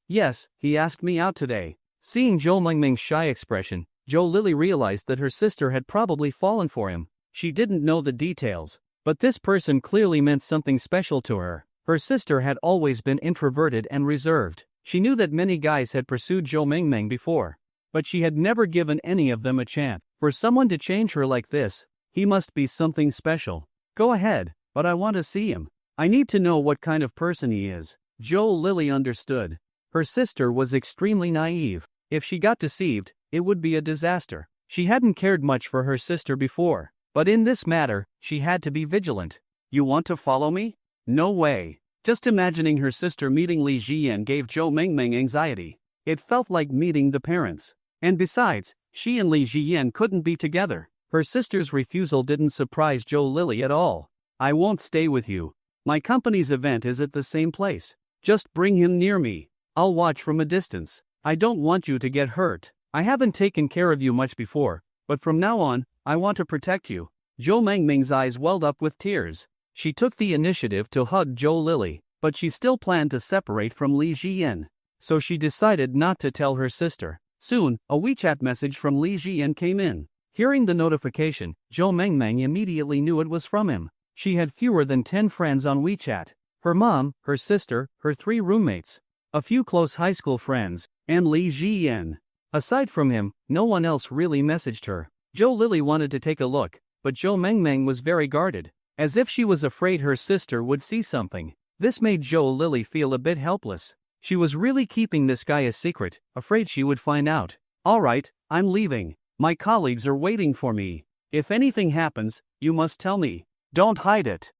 B: Yes, he asked me out today. Seeing Zhou Mengmeng's shy expression, Zhou Lily realized that her sister had probably fallen for him. She didn't know the details, but this person clearly meant something special to her. Her sister had always been introverted and reserved. She knew that many guys had pursued Zhou Mengmeng before, but she had never given any of them a chance. For someone to change her like this, he must be something special. Go ahead, but I want to see him. I need to know what kind of person he is. Zhou Lily understood. Her sister was extremely naive. If she got deceived, it would be a disaster. She hadn't cared much for her sister before, but in this matter, she had to be vigilant. You want to follow me? No way. Just imagining her sister meeting Li Jian gave Zhou Mengmeng anxiety. It felt like meeting the parents. And besides, she and Li Jian couldn't be together. Her sister's refusal didn't surprise Zhou Lily at all. I won't stay with you. My company's event is at the same place. Just bring him near me. I'll watch from a distance. I don't want you to get hurt. I haven't taken care of you much before, but from now on, I want to protect you. Zhou Mengmeng's eyes welled up with tears. She took the initiative to hug Zhou Lily, but she still planned to separate from Li Jian. So she decided not to tell her sister. Soon, a WeChat message from Li Jian came in. Hearing the notification, Zhou Mengmeng immediately knew it was from him. She had fewer than 10 friends on WeChat. Her mom, her sister, her 3 roommates, a few close high school friends, and Li Jian. Aside from him, no one else really messaged her. Zhou Lily wanted to take a look, but Zhou Mengmeng was very guarded, as if she was afraid her sister would see something. This made Zhou Lily feel a bit helpless. She was really keeping this guy a secret, afraid she would find out. Alright, I'm leaving. My colleagues are waiting for me. If anything happens, you must tell me. Don't hide it.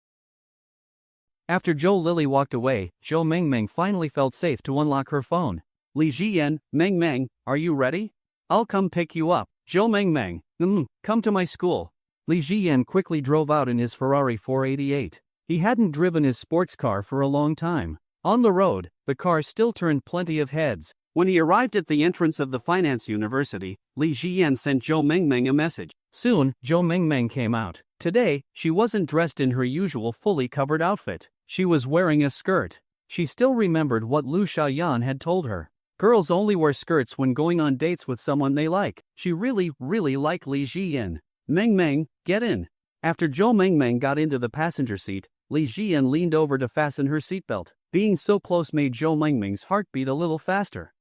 B: After Zhou Lily walked away, Zhou Mengmeng finally felt safe to unlock her phone. Li Jian, Mengmeng, are you ready? I'll come pick you up. Zhou Mengmeng, come to my school. Li Jian quickly drove out in his Ferrari 488. He hadn't driven his sports car for a long time. On the road, the car still turned plenty of heads. When he arrived at the entrance of the finance university, Li Jian sent Zhou Mengmeng a message. Soon, Zhou Mengmeng came out. Today, she wasn't dressed in her usual fully covered outfit. She was wearing a skirt. She still remembered what Lu Xiaoyan had told her. Girls only wear skirts when going on dates with someone they like. She really liked Li Jian. Mengmeng, get in. After Zhou Mengmeng got into the passenger seat, Li Jian leaned over to fasten her seatbelt. Being so close made Zhou Mengmeng's heart beat a little faster.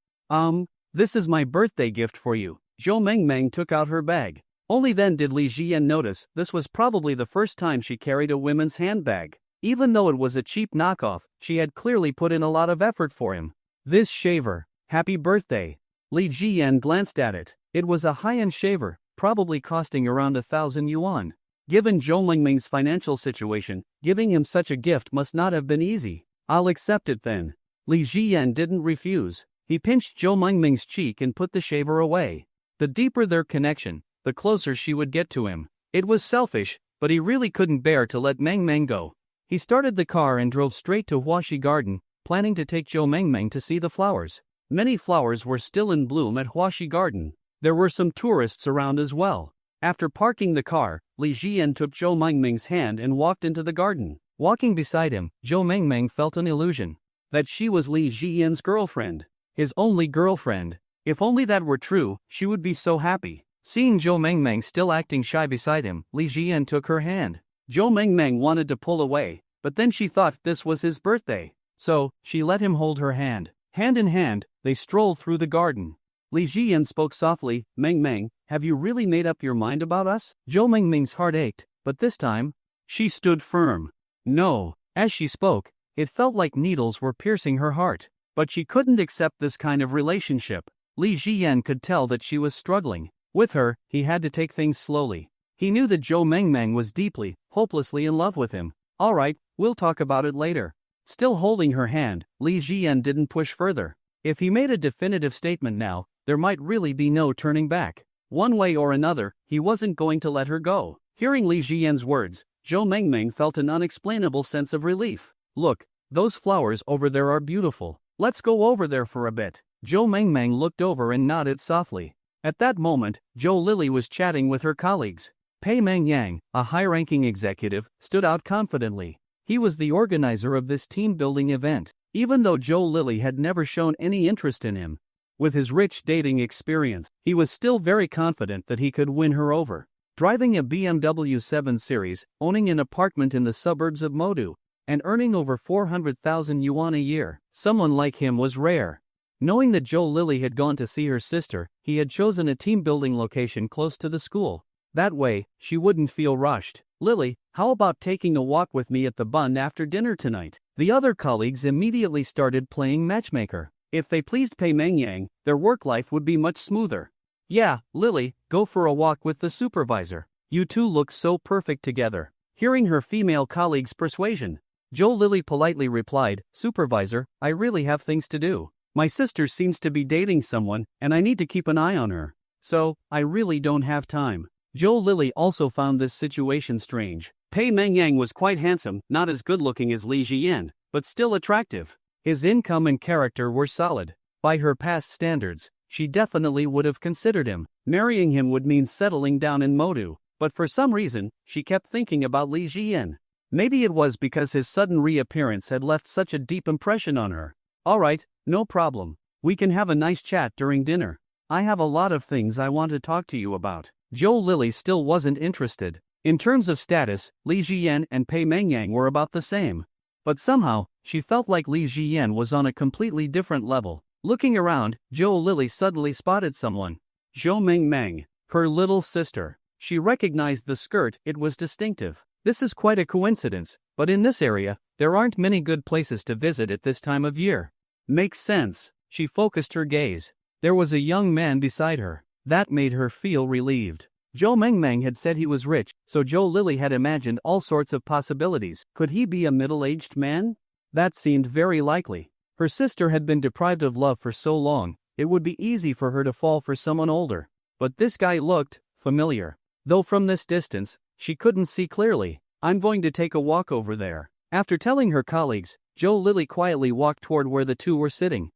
B: This is my birthday gift for you. Zhou Mengmeng took out her bag. Only then did Li Jian notice this was probably the first time she carried a women's handbag. Even though it was a cheap knockoff, she had clearly put in a lot of effort for him. This shaver. Happy birthday. Li Jian glanced at it. It was a high-end shaver, probably costing around 1,000 yuan. Given Zhou Mengmeng's financial situation, giving him such a gift must not have been easy. I'll accept it then. Li Jian didn't refuse. He pinched Zhou Mengmeng's cheek and put the shaver away. The deeper their connection, the closer she would get to him. It was selfish, but he really couldn't bear to let Mengmeng go. He started the car and drove straight to Huaxi Garden, planning to take Zhou Mengmeng to see the flowers. Many flowers were still in bloom at Huaxi Garden. There were some tourists around as well. After parking the car, Li Jian took Zhou Mengmeng's hand and walked into the garden. Walking beside him, Zhou Mengmeng felt an illusion that she was Li Jian's girlfriend. His only girlfriend. If only that were true, she would be so happy. Seeing Zhou Mengmeng still acting shy beside him, Li Jian took her hand. Zhou Mengmeng wanted to pull away, but then she thought this was his birthday. So, she let him hold her hand. Hand in hand, they strolled through the garden. Li Jian spoke softly, Mengmeng, have you really made up your mind about us? Zhou Mengmeng's heart ached, but this time, she stood firm. No. As she spoke, it felt like needles were piercing her heart. But she couldn't accept this kind of relationship. Li Jian could tell that she was struggling. With her, he had to take things slowly. He knew that Zhou Mengmeng was deeply, hopelessly in love with him. Alright, we'll talk about it later. Still holding her hand, Li Jian didn't push further. If he made a definitive statement now, there might really be no turning back. One way or another, he wasn't going to let her go. Hearing Li Jian's words, Zhou Mengmeng felt an unexplainable sense of relief. Look, those flowers over there are beautiful. Let's go over there for a bit. Zhou Mengmeng looked over and nodded softly. At that moment, Zhou Lily was chatting with her colleagues. Pei Mengyang, a high-ranking executive, stood out confidently. He was the organizer of this team-building event, even though Zhou Lily had never shown any interest in him. With his rich dating experience, he was still very confident that he could win her over. Driving a BMW 7 Series, owning an apartment in the suburbs of Modu, and earning over 400,000 yuan a year, someone like him was rare. Knowing that Zhou Lily had gone to see her sister, he had chosen a team-building location close to the school. That way, she wouldn't feel rushed. Lily, how about taking a walk with me at the bund after dinner tonight? The other colleagues immediately started playing matchmaker. If they pleased Pei Mengyang, their work life would be much smoother. Yeah, Lily, go for a walk with the supervisor. You two look so perfect together. Hearing her female colleague's persuasion, Zhou Lily politely replied, Supervisor, I really have things to do. My sister seems to be dating someone, and I need to keep an eye on her. So, I really don't have time. Zhou Lily also found this situation strange. Pei Mengyang was quite handsome, not as good-looking as Li Jian, but still attractive. His income and character were solid. By her past standards, she definitely would have considered him. Marrying him would mean settling down in Modu, but for some reason, she kept thinking about Li Jian. Maybe it was because his sudden reappearance had left such a deep impression on her. Alright, no problem. We can have a nice chat during dinner. I have a lot of things I want to talk to you about. Zhou Lily still wasn't interested. In terms of status, Li Jian and Pei Mengyang were about the same. But somehow, she felt like Li Jian was on a completely different level. Looking around, Zhou Lily suddenly spotted someone. Zhou Mengmeng, her little sister. She recognized the skirt, it was distinctive. This is quite a coincidence, but in this area, there aren't many good places to visit at this time of year. Makes sense. She focused her gaze. There was a young man beside her. That made her feel relieved. Joe Mengmeng had said he was rich, so Joe Lily had imagined all sorts of possibilities. Could he be a middle-aged man? That seemed very likely. Her sister had been deprived of love for so long, it would be easy for her to fall for someone older. But this guy looked familiar. Though from this distance, she couldn't see clearly. I'm going to take a walk over there. After telling her colleagues, Joe Lily quietly walked toward where the two were sitting.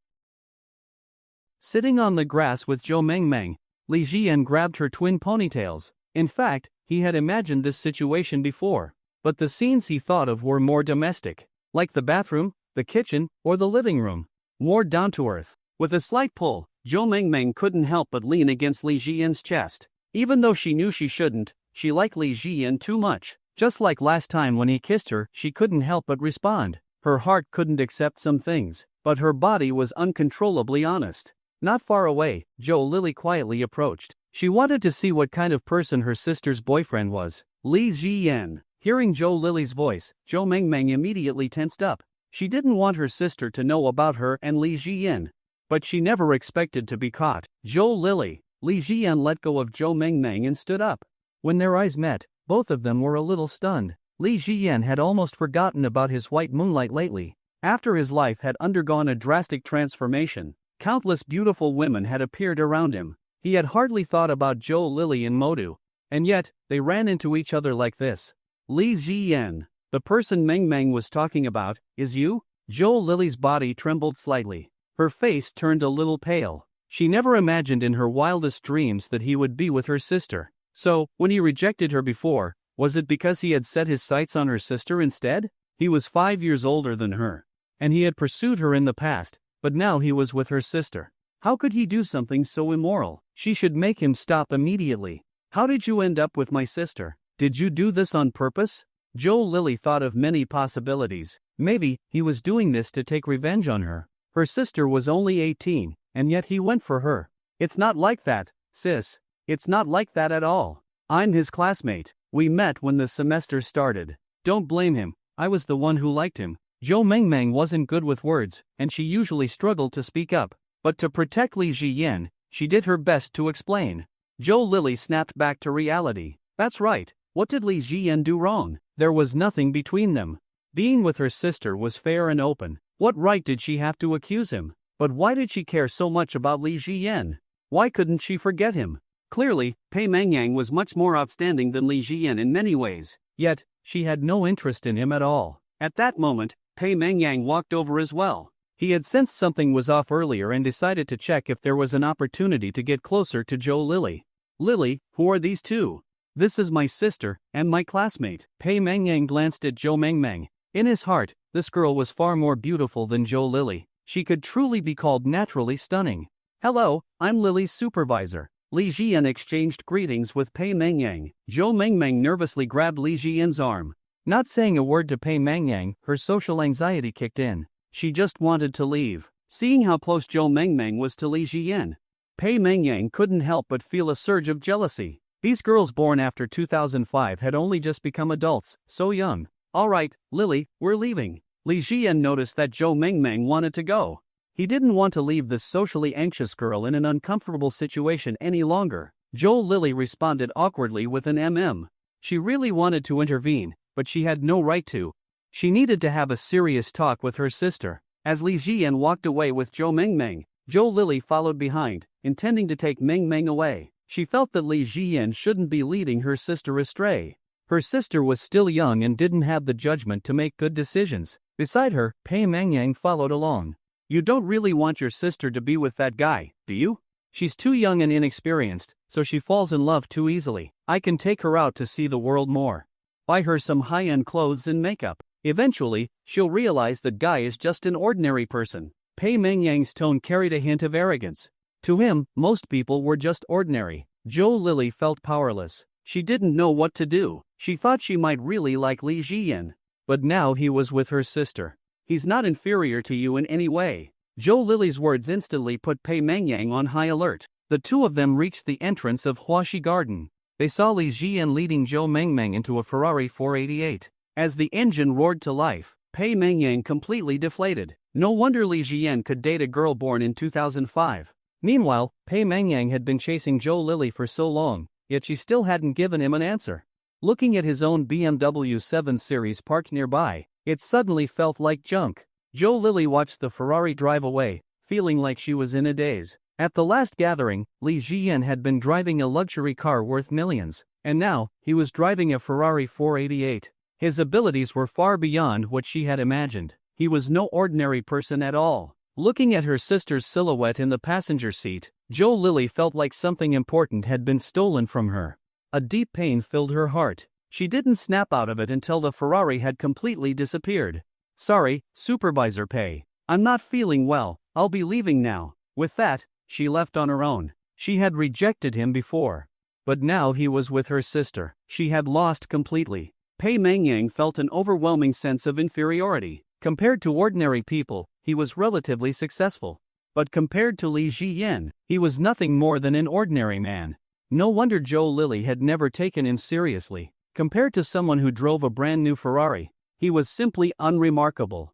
B: Sitting on the grass with Joe Mengmeng, Li Jian grabbed her twin ponytails. In fact, he had imagined this situation before. But the scenes he thought of were more domestic. Like the bathroom, the kitchen, or the living room. More down to earth. With a slight pull, Joe Mengmeng couldn't help but lean against Li Jian's chest. Even though she knew she shouldn't, she liked Li Jian too much. Just like last time when he kissed her, she couldn't help but respond. Her heart couldn't accept some things, but her body was uncontrollably honest. Not far away, Joe Lily quietly approached. She wanted to see what kind of person her sister's boyfriend was. Li Jian. Hearing Joe Lily's voice, Joe Mengmeng immediately tensed up. She didn't want her sister to know about her and Li Jian. But she never expected to be caught. Joe Lily. Li Jian let go of Joe Mengmeng and stood up. When their eyes met, both of them were a little stunned. Li Jian had almost forgotten about his white moonlight lately. After his life had undergone a drastic transformation, countless beautiful women had appeared around him. He had hardly thought about Joe Lily and Modu. And yet, they ran into each other like this. Li Jian, the person Mengmeng was talking about, is you? Joe Lily's body trembled slightly. Her face turned a little pale. She never imagined in her wildest dreams that he would be with her sister. So, when he rejected her before, was it because he had set his sights on her sister instead? He was 5 years older than her. And he had pursued her in the past, but now he was with her sister. How could he do something so immoral? She should make him stop immediately. How did you end up with my sister? Did you do this on purpose? Joe Lily thought of many possibilities. Maybe he was doing this to take revenge on her. Her sister was only 18, and yet he went for her. It's not like that, sis. It's not like that at all. I'm his classmate. We met when the semester started. Don't blame him. I was the one who liked him. Joe Mengmeng wasn't good with words, and she usually struggled to speak up. But to protect Li Jian, she did her best to explain. Joe Lily snapped back to reality. That's right. What did Li Jian do wrong? There was nothing between them. Being with her sister was fair and open. What right did she have to accuse him? But why did she care so much about Li Jian? Why couldn't she forget him? Clearly, Pei Mengyang was much more outstanding than Li Jian in many ways. Yet, she had no interest in him at all. At that moment, Pei Mengyang walked over as well. He had sensed something was off earlier and decided to check if there was an opportunity to get closer to Joe Lily. Lily, who are these two? This is my sister, and my classmate. Pei Mengyang glanced at Joe Mengmeng. In his heart, this girl was far more beautiful than Joe Lily. She could truly be called naturally stunning. Hello, I'm Lily's supervisor. Li Jian exchanged greetings with Pei Mengyang. Joe Mengmeng nervously grabbed Li Jian's arm. Not saying a word to Pei Mengyang, her social anxiety kicked in. She just wanted to leave. Seeing how close Joe Mengmeng was to Li Jian, Pei Mengyang couldn't help but feel a surge of jealousy. These girls born after 2005 had only just become adults, so young. Alright, Lily, we're leaving. Li Jian noticed that Joe Mengmeng wanted to go. He didn't want to leave this socially anxious girl in an uncomfortable situation any longer. Joe Lily responded awkwardly with an She really wanted to intervene, but she had no right to. She needed to have a serious talk with her sister. As Li Jian walked away with Joe Mengmeng, Joe Lily followed behind, intending to take Mengmeng away. She felt that Li Jian shouldn't be leading her sister astray. Her sister was still young and didn't have the judgment to make good decisions. Beside her, Pei Mengyang followed along. You don't really want your sister to be with that guy, do you? She's too young and inexperienced, so she falls in love too easily. I can take her out to see the world more. Buy her some high-end clothes and makeup. Eventually, she'll realize the guy is just an ordinary person. Pei Mengyang's tone carried a hint of arrogance. To him, most people were just ordinary. Joe Lily felt powerless. She didn't know what to do. She thought she might really like Li Jian. But now he was with her sister. He's not inferior to you in any way. Joe Lily's words instantly put Pei Mengyang on high alert. The two of them reached the entrance of Huaxi Garden. they saw Li Jian leading Zhou Mengmeng into a Ferrari 488. As the engine roared to life, Pei Mengyang completely deflated. No wonder Li Jian could date a girl born in 2005. Meanwhile, Pei Mengyang had been chasing Zhou Lili for so long, yet she still hadn't given him an answer. Looking at his own BMW 7 Series parked nearby, it suddenly felt like junk. Zhou Lili watched the Ferrari drive away, feeling like she was in a daze. At the last gathering, Li Jian had been driving a luxury car worth millions, and now, he was driving a Ferrari 488. His abilities were far beyond what she had imagined. He was no ordinary person at all. Looking at her sister's silhouette in the passenger seat, Zhou Lili felt like something important had been stolen from her. A deep pain filled her heart. She didn't snap out of it until the Ferrari had completely disappeared. "Sorry, Supervisor Pei. I'm not feeling well, I'll be leaving now." With that, she left on her own. She had rejected him before. But now he was with her sister. She had lost completely. Pei Mengyang felt an overwhelming sense of inferiority. Compared to ordinary people, he was relatively successful. But compared to Li Jian, he was nothing more than an ordinary man. No wonder Zhou Lili had never taken him seriously. Compared to someone who drove a brand new Ferrari, he was simply unremarkable.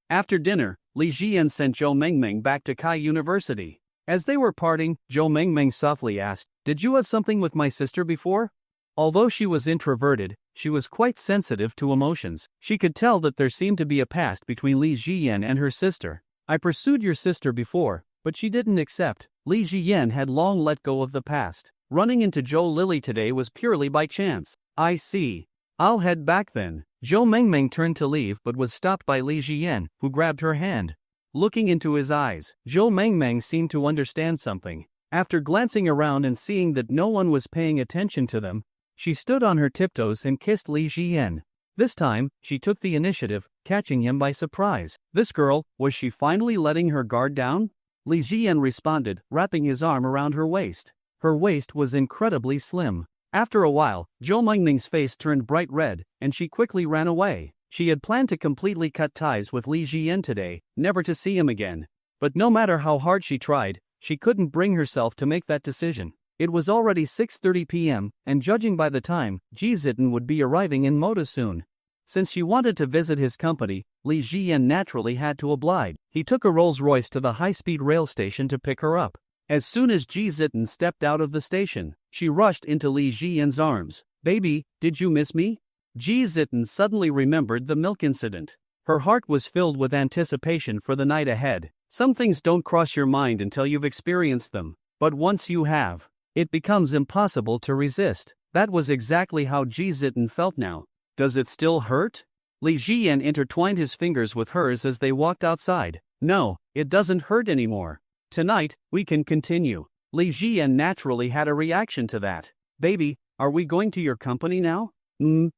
B: After dinner, Li Jian sent Zhou Mengmeng back to Kai University. As they were parting, Zhou Mengmeng softly asked, "Did you have something with my sister before?" Although she was introverted, she was quite sensitive to emotions. She could tell that there seemed to be a past between Li Jian and her sister. "I pursued your sister before, but she didn't accept." Li Jian had long let go of the past. Running into Zhou Lili today was purely by chance. "I see. I'll head back then." Zhou Mengmeng turned to leave but was stopped by Li Jian, who grabbed her hand. Looking into his eyes, Zhou Mengmeng seemed to understand something. After glancing around and seeing that no one was paying attention to them, she stood on her tiptoes and kissed Li Jian. This time, she took the initiative, catching him by surprise. This girl, was she finally letting her guard down? Li Jian responded, wrapping his arm around her waist. Her waist was incredibly slim. After a while, Zhou Mengmeng's face turned bright red, and she quickly ran away. She had planned to completely cut ties with Li Jian today, never to see him again. But no matter how hard she tried, she couldn't bring herself to make that decision. It was already 6:30 p.m., and judging by the time, Ji Zitten would be arriving in Moda soon. Since she wanted to visit his company, Li Jian naturally had to oblige. He took a Rolls-Royce to the high-speed rail station to pick her up. As soon as Ji Zitten stepped out of the station, she rushed into Li Jian's arms. "Baby, did you miss me?" Ji Zitten suddenly remembered the milk incident. Her heart was filled with anticipation for the night ahead. Some things don't cross your mind until you've experienced them, but once you have, it becomes impossible to resist. That was exactly how Ji Zitten felt now. "Does it still hurt?" Li Jian intertwined his fingers with hers as they walked outside. "No, it doesn't hurt anymore. Tonight, we can continue." Li Jian naturally had a reaction to that. "Baby, are we going to your company now?"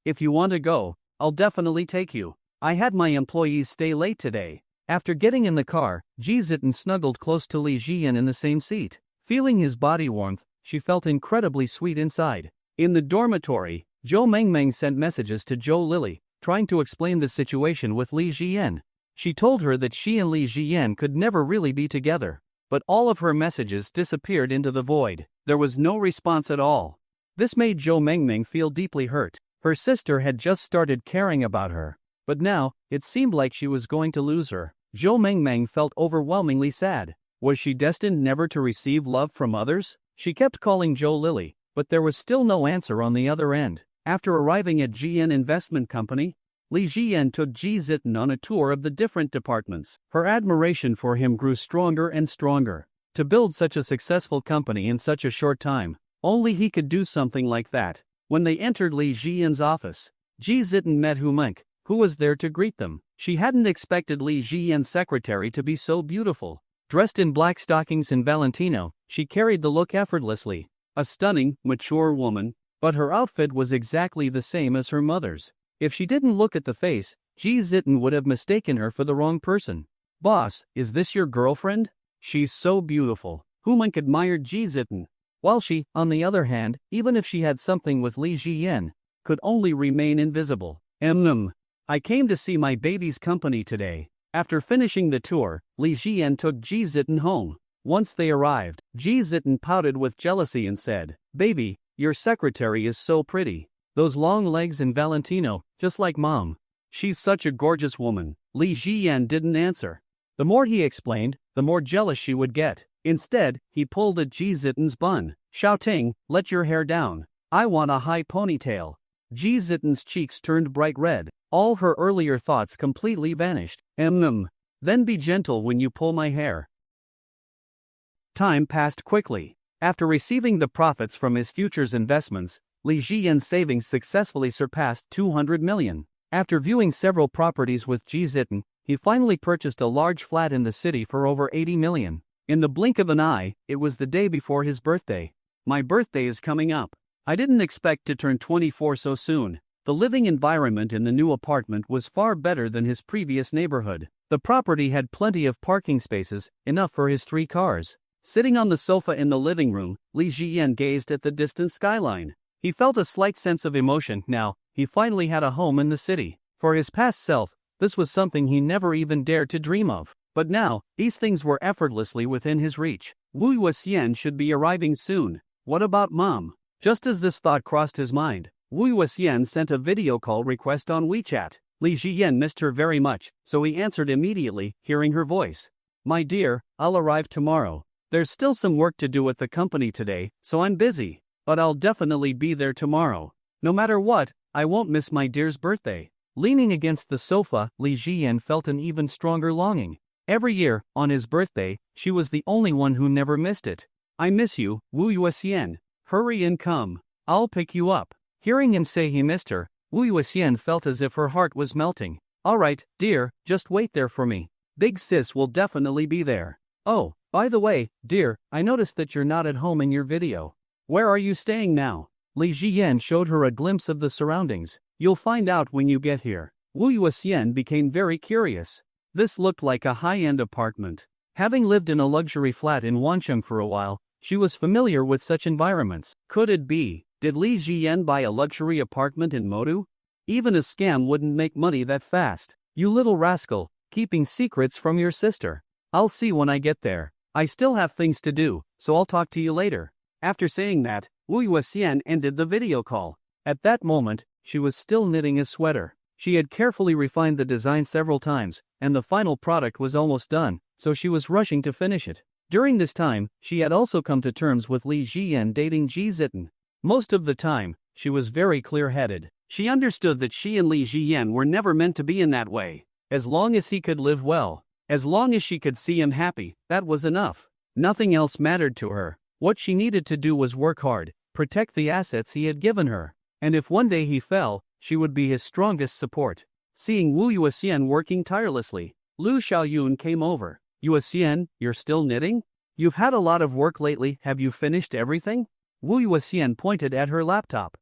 B: If you want to go, I'll definitely take you. I had my employees stay late today." After getting in the car, Ji Zitten snuggled close to Li Jian in the same seat. Feeling his body warmth, she felt incredibly sweet inside. In the dormitory, Zhou Mengmeng sent messages to Zhou Lili, trying to explain the situation with Li Jian. She told her that she and Li Jian could never really be together. But all of her messages disappeared into the void. There was no response at all. This made Zhou Mengmeng feel deeply hurt. Her sister had just started caring about her. But now, it seemed like she was going to lose her. Zhou Mengmeng felt overwhelmingly sad. Was she destined never to receive love from others? She kept calling Zhou Lili, but there was still no answer on the other end. After arriving at GN Investment Company, Li Jian took Ji Zitten on a tour of the different departments. Her admiration for him grew stronger and stronger. To build such a successful company in such a short time, only he could do something like that. When they entered Li Jian's office, Ji Zitten met Hu Meng, who was there to greet them. She hadn't expected Li Jian's secretary to be so beautiful. Dressed in black stockings and Valentino, she carried the look effortlessly. A stunning, mature woman, but her outfit was exactly the same as her mother's. If she didn't look at the face, Ji Zitten would have mistaken her for the wrong person. "Boss, is this your girlfriend? She's so beautiful." Hu Meng admired Ji Zitten, while she, on the other hand, even if she had something with Li Jian, could only remain invisible. I came to see my baby's company today." After finishing the tour, Li Jian took Ji Zitten home. Once they arrived, Ji Zitten pouted with jealousy and said, "Baby, your secretary is so pretty. Those long legs and Valentino, just like mom. She's such a gorgeous woman." Li Jiyan didn't answer. The more he explained, the more jealous she would get. Instead, he pulled at Ji Zitten's bun, shouting, "Let your hair down. I want a high ponytail." Ji Zitten's cheeks turned bright red. All her earlier thoughts completely vanished. Then be gentle when you pull my hair." Time passed quickly. After receiving the profits from his futures investments, Li Jiyan's savings successfully surpassed 200 million. After viewing several properties with Ji Zitten, he finally purchased a large flat in the city for over 80 million. In the blink of an eye, it was the day before his birthday. "My birthday is coming up. I didn't expect to turn 24 so soon." The living environment in the new apartment was far better than his previous neighborhood. The property had plenty of parking spaces, enough for his 3 cars. Sitting on the sofa in the living room, Li Jiyan gazed at the distant skyline. He felt a slight sense of emotion now. He finally had a home in the city. For his past self, this was something he never even dared to dream of. But now, these things were effortlessly within his reach. Wu Yuxian should be arriving soon. What about mom? Just as this thought crossed his mind, Wu Yuxian sent a video call request on WeChat. Li Jiyan missed her very much, so he answered immediately, hearing her voice. "My dear, I'll arrive tomorrow. There's still some work to do at the company today, so I'm busy. But I'll definitely be there tomorrow. No matter what, I won't miss my dear's birthday." Leaning against the sofa, Li Jiyan felt an even stronger longing. Every year, on his birthday, she was the only one who never missed it. "I miss you, Wu Yuxian. Hurry and come. I'll pick you up." Hearing him say he missed her, Wu Yuxian felt as if her heart was melting. "All right, dear, just wait there for me. Big sis will definitely be there. Oh, by the way, dear, I noticed that you're not at home in your video. Where are you staying now?" Li Jiyan showed her a glimpse of the surroundings. "You'll find out when you get here." Wu Yuxian became very curious. This looked like a high-end apartment. Having lived in a luxury flat in Wancheng for a while, she was familiar with such environments. Could it be? Did Li Jiyan buy a luxury apartment in Modu? Even a scam wouldn't make money that fast. "You little rascal, keeping secrets from your sister. I'll see when I get there. I still have things to do, so I'll talk to you later." After saying that, Wu Yuxian ended the video call. At that moment, she was still knitting a sweater. She had carefully refined the design several times, and the final product was almost done, so she was rushing to finish it. During this time, she had also come to terms with Li Jiyan dating Ji Zitten. Most of the time, she was very clear-headed. She understood that she and Li Jiyan were never meant to be in that way. As long as he could live well, as long as she could see him happy, that was enough. Nothing else mattered to her. What she needed to do was work hard, protect the assets he had given her. And if one day he fell, she would be his strongest support. Seeing Wu Yuxian working tirelessly, Lu Xiaoyun came over. "Yuxian, you're still knitting? You've had a lot of work lately. Have you finished everything?" Wu Yuxian pointed at her laptop.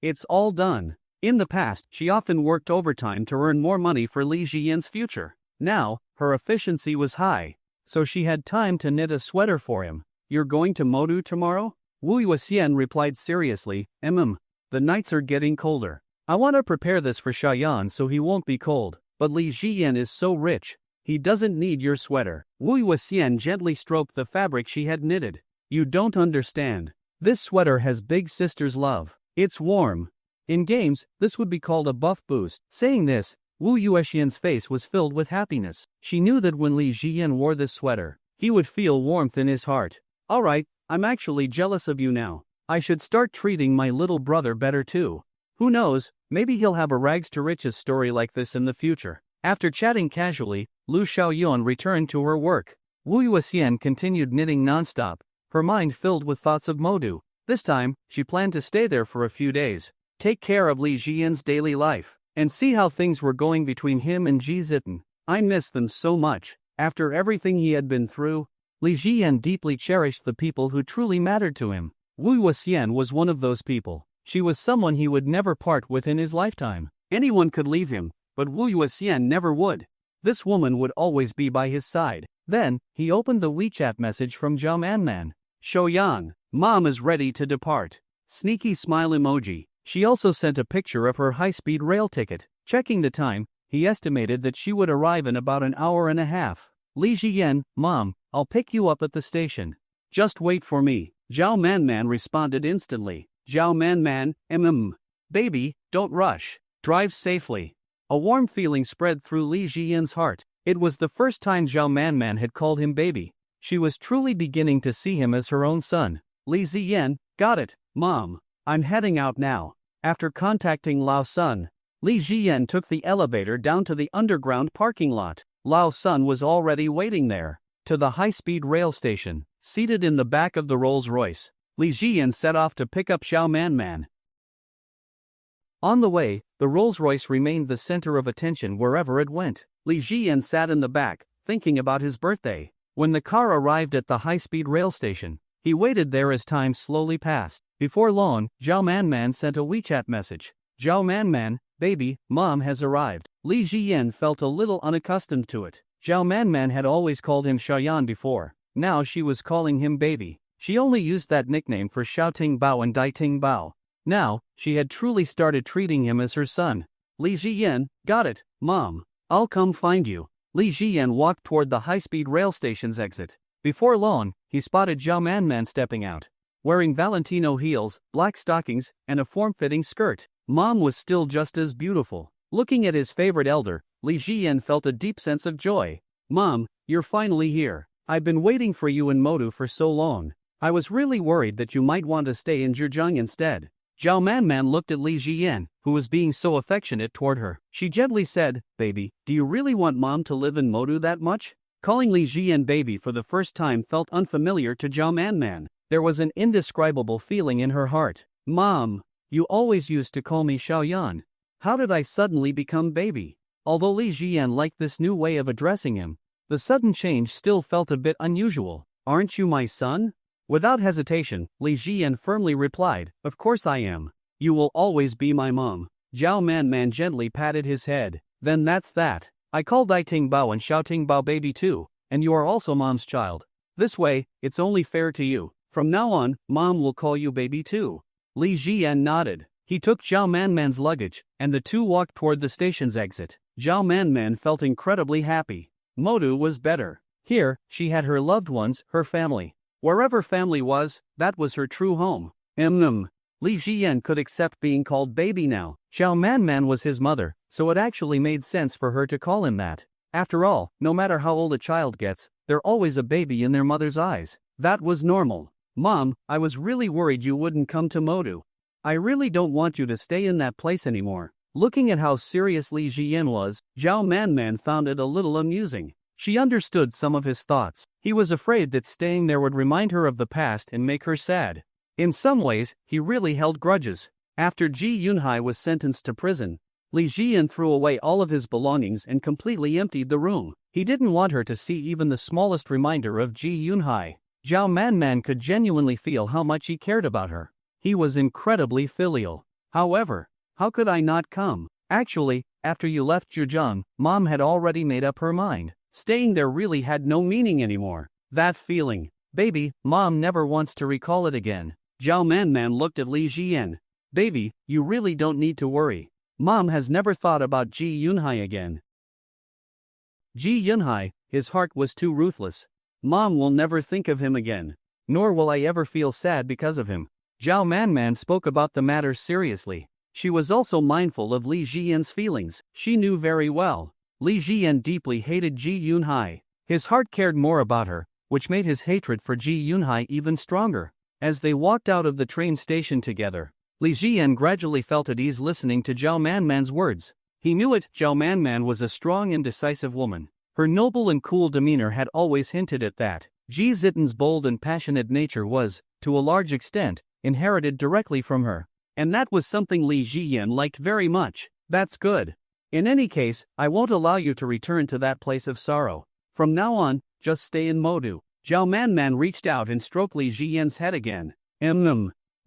B: It's all done." In the past, she often worked overtime to earn more money for Li Jiyan's future. Now, her efficiency was high, so she had time to knit a sweater for him. "You're going to Modu tomorrow?" Wu Yuxian replied seriously. The nights are getting colder. I want to prepare this for Shayan so he won't be cold. But Li Jiyan is so rich. He doesn't need your sweater." Wu Yuxian gently stroked the fabric she had knitted. "You don't understand. This sweater has big sister's love. It's warm. In games, this would be called a buff boost." Saying this, Wu Yuxian's face was filled with happiness. She knew that when Li Jiyan wore this sweater, he would feel warmth in his heart. "All right, I'm actually jealous of you now. I should start treating my little brother better too. Who knows, maybe he'll have a rags to riches story like this in the future." After chatting casually, Lu Xiaoyun returned to her work. Wu Yuxian continued knitting nonstop, her mind filled with thoughts of Modu. This time, she planned to stay there for a few days, take care of Li Jiyan's daily life, and see how things were going between him and Ji Zitten. "I miss them so much." After everything he had been through, Li Jiyan deeply cherished the people who truly mattered to him. Wu Yuxian was one of those people. She was someone he would never part with in his lifetime. Anyone could leave him, but Wu Yuxian never would. This woman would always be by his side. Then, he opened the WeChat message from Zhao Manman. "Shouyang, mom is ready to depart." Sneaky smile emoji. She also sent a picture of her high-speed rail ticket. Checking the time, he estimated that she would arrive in about an hour and a half. "Li Jiyan, mom, I'll pick you up at the station. Just wait for me, Zhao Man responded instantly. Zhao Man, baby, don't rush. Drive safely. A warm feeling spread through Li Jian's heart. It was the first time Zhao Man had called him baby. She was truly beginning to see him as her own son. Li Ziyan, got it, Mom. I'm heading out now. After contacting Lao Sun, Li Jiyan took the elevator down to the underground parking lot. Lao Sun was already waiting there. To the high-speed rail station, seated in the back of the Rolls-Royce, Li Jiyan set off to pick up Zhao Man. On the way, the Rolls-Royce remained the center of attention wherever it went. Li Jiyan sat in the back, thinking about his birthday. When the car arrived at the high-speed rail station, he waited there as time slowly passed. Before long, Zhao Man sent a WeChat message. Zhao Man, baby, Mom has arrived. Li Jiyan felt a little unaccustomed to it. Zhao Man had always called him Xiaoyan before. Now she was calling him baby. She only used that nickname for Xiaoting Bao and Daiting Bao. Now, she had truly started treating him as her son. Li Jiyan, got it, Mom. I'll come find you. Li Jiyan walked toward the high-speed rail station's exit. Before long, he spotted Zhao Man stepping out, wearing Valentino heels, black stockings, and a form-fitting skirt. Mom was still just as beautiful. Looking at his favorite elder, Li Jiyan felt a deep sense of joy. Mom, you're finally here. I've been waiting for you in Modu for so long. I was really worried that you might want to stay in Zhejiang instead. Zhao Man looked at Li Jiyan, who was being so affectionate toward her. She gently said, baby, do you really want Mom to live in Modu that much? Calling Li Jiyan baby for the first time felt unfamiliar to Zhao Man. There was an indescribable feeling in her heart. Mom, you always used to call me Xiaoyan. How did I suddenly become baby? Although Li Jiyan liked this new way of addressing him, the sudden change still felt a bit unusual. Aren't you my son? Without hesitation, Li Jiyan firmly replied, of course I am. You will always be my mom. Zhao Man gently patted his head. Then that's that. I call Daiting Bao and Xiaoting Bao baby too, and you are also Mom's child. This way, it's only fair to you. From now on, Mom will call you baby too. Li Jiyan nodded. He took Zhao Man's luggage, and the two walked toward the station's exit. Zhao Man felt incredibly happy. Modu was better. Here, she had her loved ones, her family. Wherever family was, that was her true home. Li Jiyan could accept being called baby now. Zhao Man was his mother, so it actually made sense for her to call him that. After all, no matter how old a child gets, they're always a baby in their mother's eyes. That was normal. Mom, I was really worried you wouldn't come to Modu. I really don't want you to stay in that place anymore. Looking at how serious Li Jiyan was, Zhao Man found it a little amusing. She understood some of his thoughts. He was afraid that staying there would remind her of the past and make her sad. In some ways, he really held grudges. After Ji Yunhai was sentenced to prison, Li Jiyan threw away all of his belongings and completely emptied the room. He didn't want her to see even the smallest reminder of Ji Yunhai. Zhao Man could genuinely feel how much he cared about her. He was incredibly filial. However, how could I not come? Actually, after you left Zhejiang, Mom had already made up her mind. Staying there really had no meaning anymore. That feeling. Baby, Mom never wants to recall it again. Zhao Man looked at Li Jiyan. Baby, you really don't need to worry. Mom has never thought about Ji Yunhai again. Ji Yunhai, his heart was too ruthless. Mom will never think of him again. Nor will I ever feel sad because of him. Zhao Man spoke about the matter seriously. She was also mindful of Li Jiyan's feelings. She knew very well. Li Jiyan deeply hated Ji Yunhai. His heart cared more about her, which made his hatred for Ji Yunhai even stronger. As they walked out of the train station together, Li Jiyan gradually felt at ease listening to Zhao Man's words. He knew it, Zhao Man was a strong and decisive woman. Her noble and cool demeanor had always hinted at that. Ji Zitan's bold and passionate nature was, to a large extent, inherited directly from her. And that was something Li Jiyan liked very much. That's good. In any case, I won't allow you to return to that place of sorrow. From now on, just stay in Modu. Zhao Man reached out and stroked Li Jiyan's head again.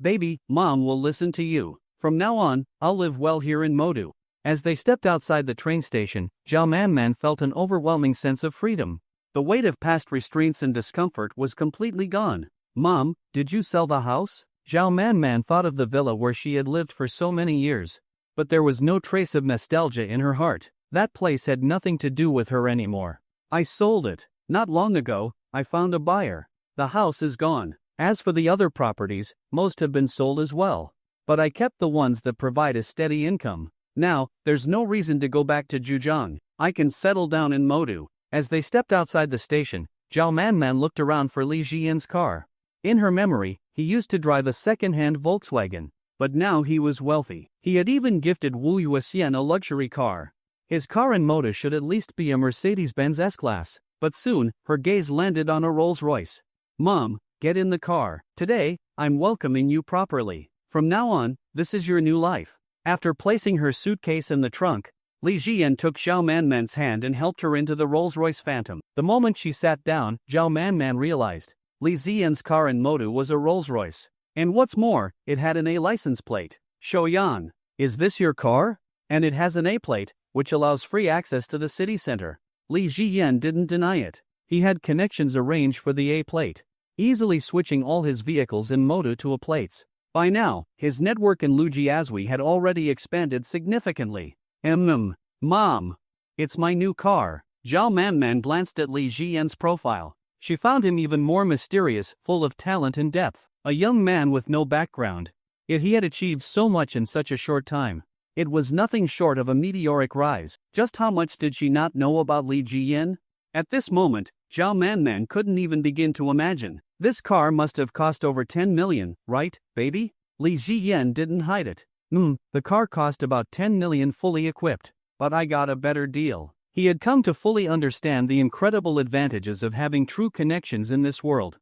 B: Baby, Mom will listen to you. From now on, I'll live well here in Modu. As they stepped outside the train station, Zhao Man felt an overwhelming sense of freedom. The weight of past restraints and discomfort was completely gone. Mom, did you sell the house? Zhao Man thought of the villa where she had lived for so many years. But there was no trace of nostalgia in her heart. That place had nothing to do with her anymore. I sold it. Not long ago, I found a buyer. The house is gone. As for the other properties, most have been sold as well. But I kept the ones that provide a steady income. Now, there's no reason to go back to Juzhang. I can settle down in Modu. As they stepped outside the station, Zhao Manman looked around for Li Jian's car. In her memory, he used to drive a second-hand Volkswagen. But now he was wealthy. He had even gifted Wu Yuxian a luxury car. His car in Moda should at least be a Mercedes-Benz S-Class. But soon, her gaze landed on a Rolls-Royce. Mom, get in the car. Today, I'm welcoming you properly. From now on, this is your new life. After placing her suitcase in the trunk, Li Jian took Zhao Manman's hand and helped her into the Rolls-Royce Phantom. The moment she sat down, Zhao Manman realized Li Jian's car in Modu was a Rolls-Royce. And what's more, it had an A license plate. Shoyan, is this your car? And it has an A plate, which allows free access to the city center. Li Jian didn't deny it. He had connections arranged for the A plate, easily switching all his vehicles in Modu to A plates. By now, his network in Lujiazui had already expanded significantly. Mom, it's my new car. Zhao Manman glanced at Li Jian's profile. She found him even more mysterious, full of talent and depth. A young man with no background. Yet he had achieved so much in such a short time. It was nothing short of a meteoric rise. Just how much did she not know about Li Jian? At this moment, Zhao Manman couldn't even begin to imagine. This car must have cost over 10 million, right, baby? Li Jian didn't hide it. The car cost about 10 million fully equipped. But I got a better deal. He had come to fully understand the incredible advantages of having true connections in this world.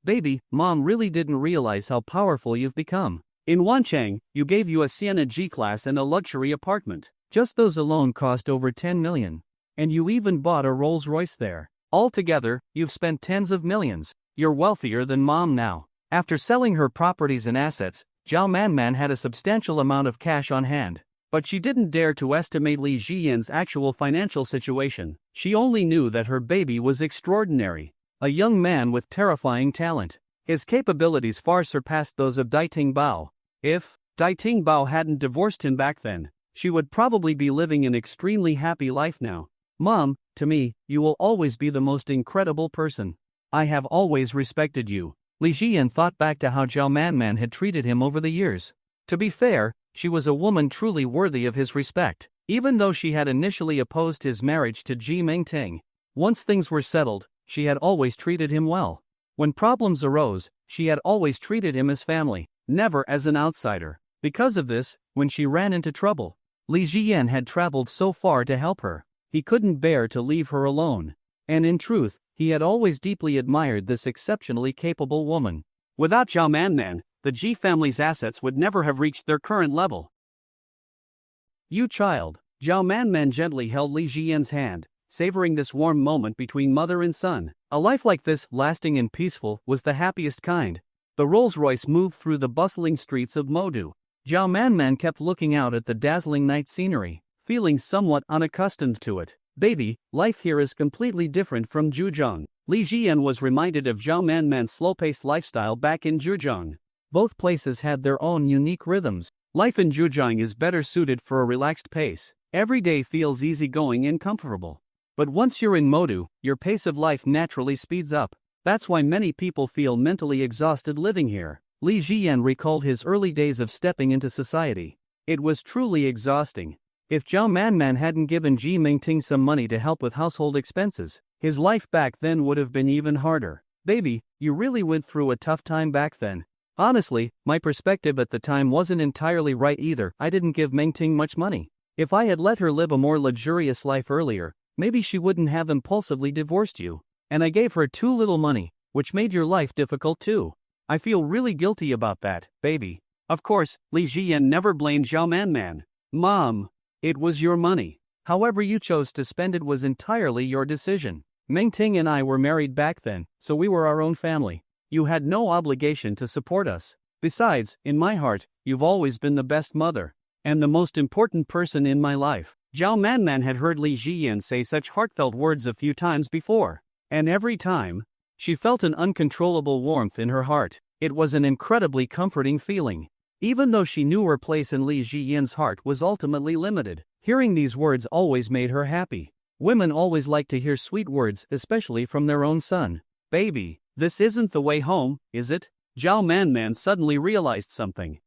B: Baby, Mom really didn't realize how powerful you've become. In Wancheng, you gave you a Sienna G-Class and a luxury apartment. Just those alone cost over 10 million. And you even bought a Rolls-Royce there. Altogether, you've spent tens of millions. You're wealthier than Mom now. After selling her properties and assets, Zhao Manman had a substantial amount of cash on hand. But she didn't dare to estimate Li Jian's actual financial situation. She only knew that her baby was extraordinary. A young man with terrifying talent. His capabilities far surpassed those of Daiting Bao. If Daiting Bao hadn't divorced him back then, she would probably be living an extremely happy life now. Mom, to me, you will always be the most incredible person. I have always respected you. Li Jian thought back to how Zhao Manman had treated him over the years. To be fair, she was a woman truly worthy of his respect. Even though she had initially opposed his marriage to Ji Mingting, once things were settled, she had always treated him well. When problems arose, she had always treated him as family, never as an outsider. Because of this, when she ran into trouble, Li Jian had traveled so far to help her. He couldn't bear to leave her alone. And in truth, he had always deeply admired this exceptionally capable woman. Without Zhao Manman, the Ji family's assets would never have reached their current level. You child. Zhao Manman gently held Li Jian's hand, savoring this warm moment between mother and son. A life like this, lasting and peaceful, was the happiest kind. The Rolls-Royce moved through the bustling streets of Modu. Zhao Manman kept looking out at the dazzling night scenery, feeling somewhat unaccustomed to it. Baby, life here is completely different from Zhejiang. Li Jian was reminded of Zhao Manman's slow-paced lifestyle back in Zhejiang. Both places had their own unique rhythms. Life in Zhejiang is better suited for a relaxed pace. Every day feels easygoing and comfortable. But once you're in Modu, your pace of life naturally speeds up. That's why many people feel mentally exhausted living here. Li Jian recalled his early days of stepping into society. It was truly exhausting. If Zhao Manman hadn't given Ji Mingting some money to help with household expenses, his life back then would have been even harder. Baby, you really went through a tough time back then. Honestly, my perspective at the time wasn't entirely right either. I didn't give Mingting much money. If I had let her live a more luxurious life earlier, maybe she wouldn't have impulsively divorced you. And I gave her too little money, which made your life difficult too. I feel really guilty about that, baby. Of course, Li Jian never blamed Zhao Manman. Mom, it was your money. However you chose to spend it was entirely your decision. Mingting and I were married back then, so we were our own family. You had no obligation to support us. Besides, in my heart, you've always been the best mother, and the most important person in my life. Zhao Manman had heard Li Jian say such heartfelt words a few times before, and every time, she felt an uncontrollable warmth in her heart. It was an incredibly comforting feeling. Even though she knew her place in Li Jian's heart was ultimately limited, hearing these words always made her happy. Women always like to hear sweet words, especially from their own son. Baby, this isn't the way home, is it? Zhao Man suddenly realized something.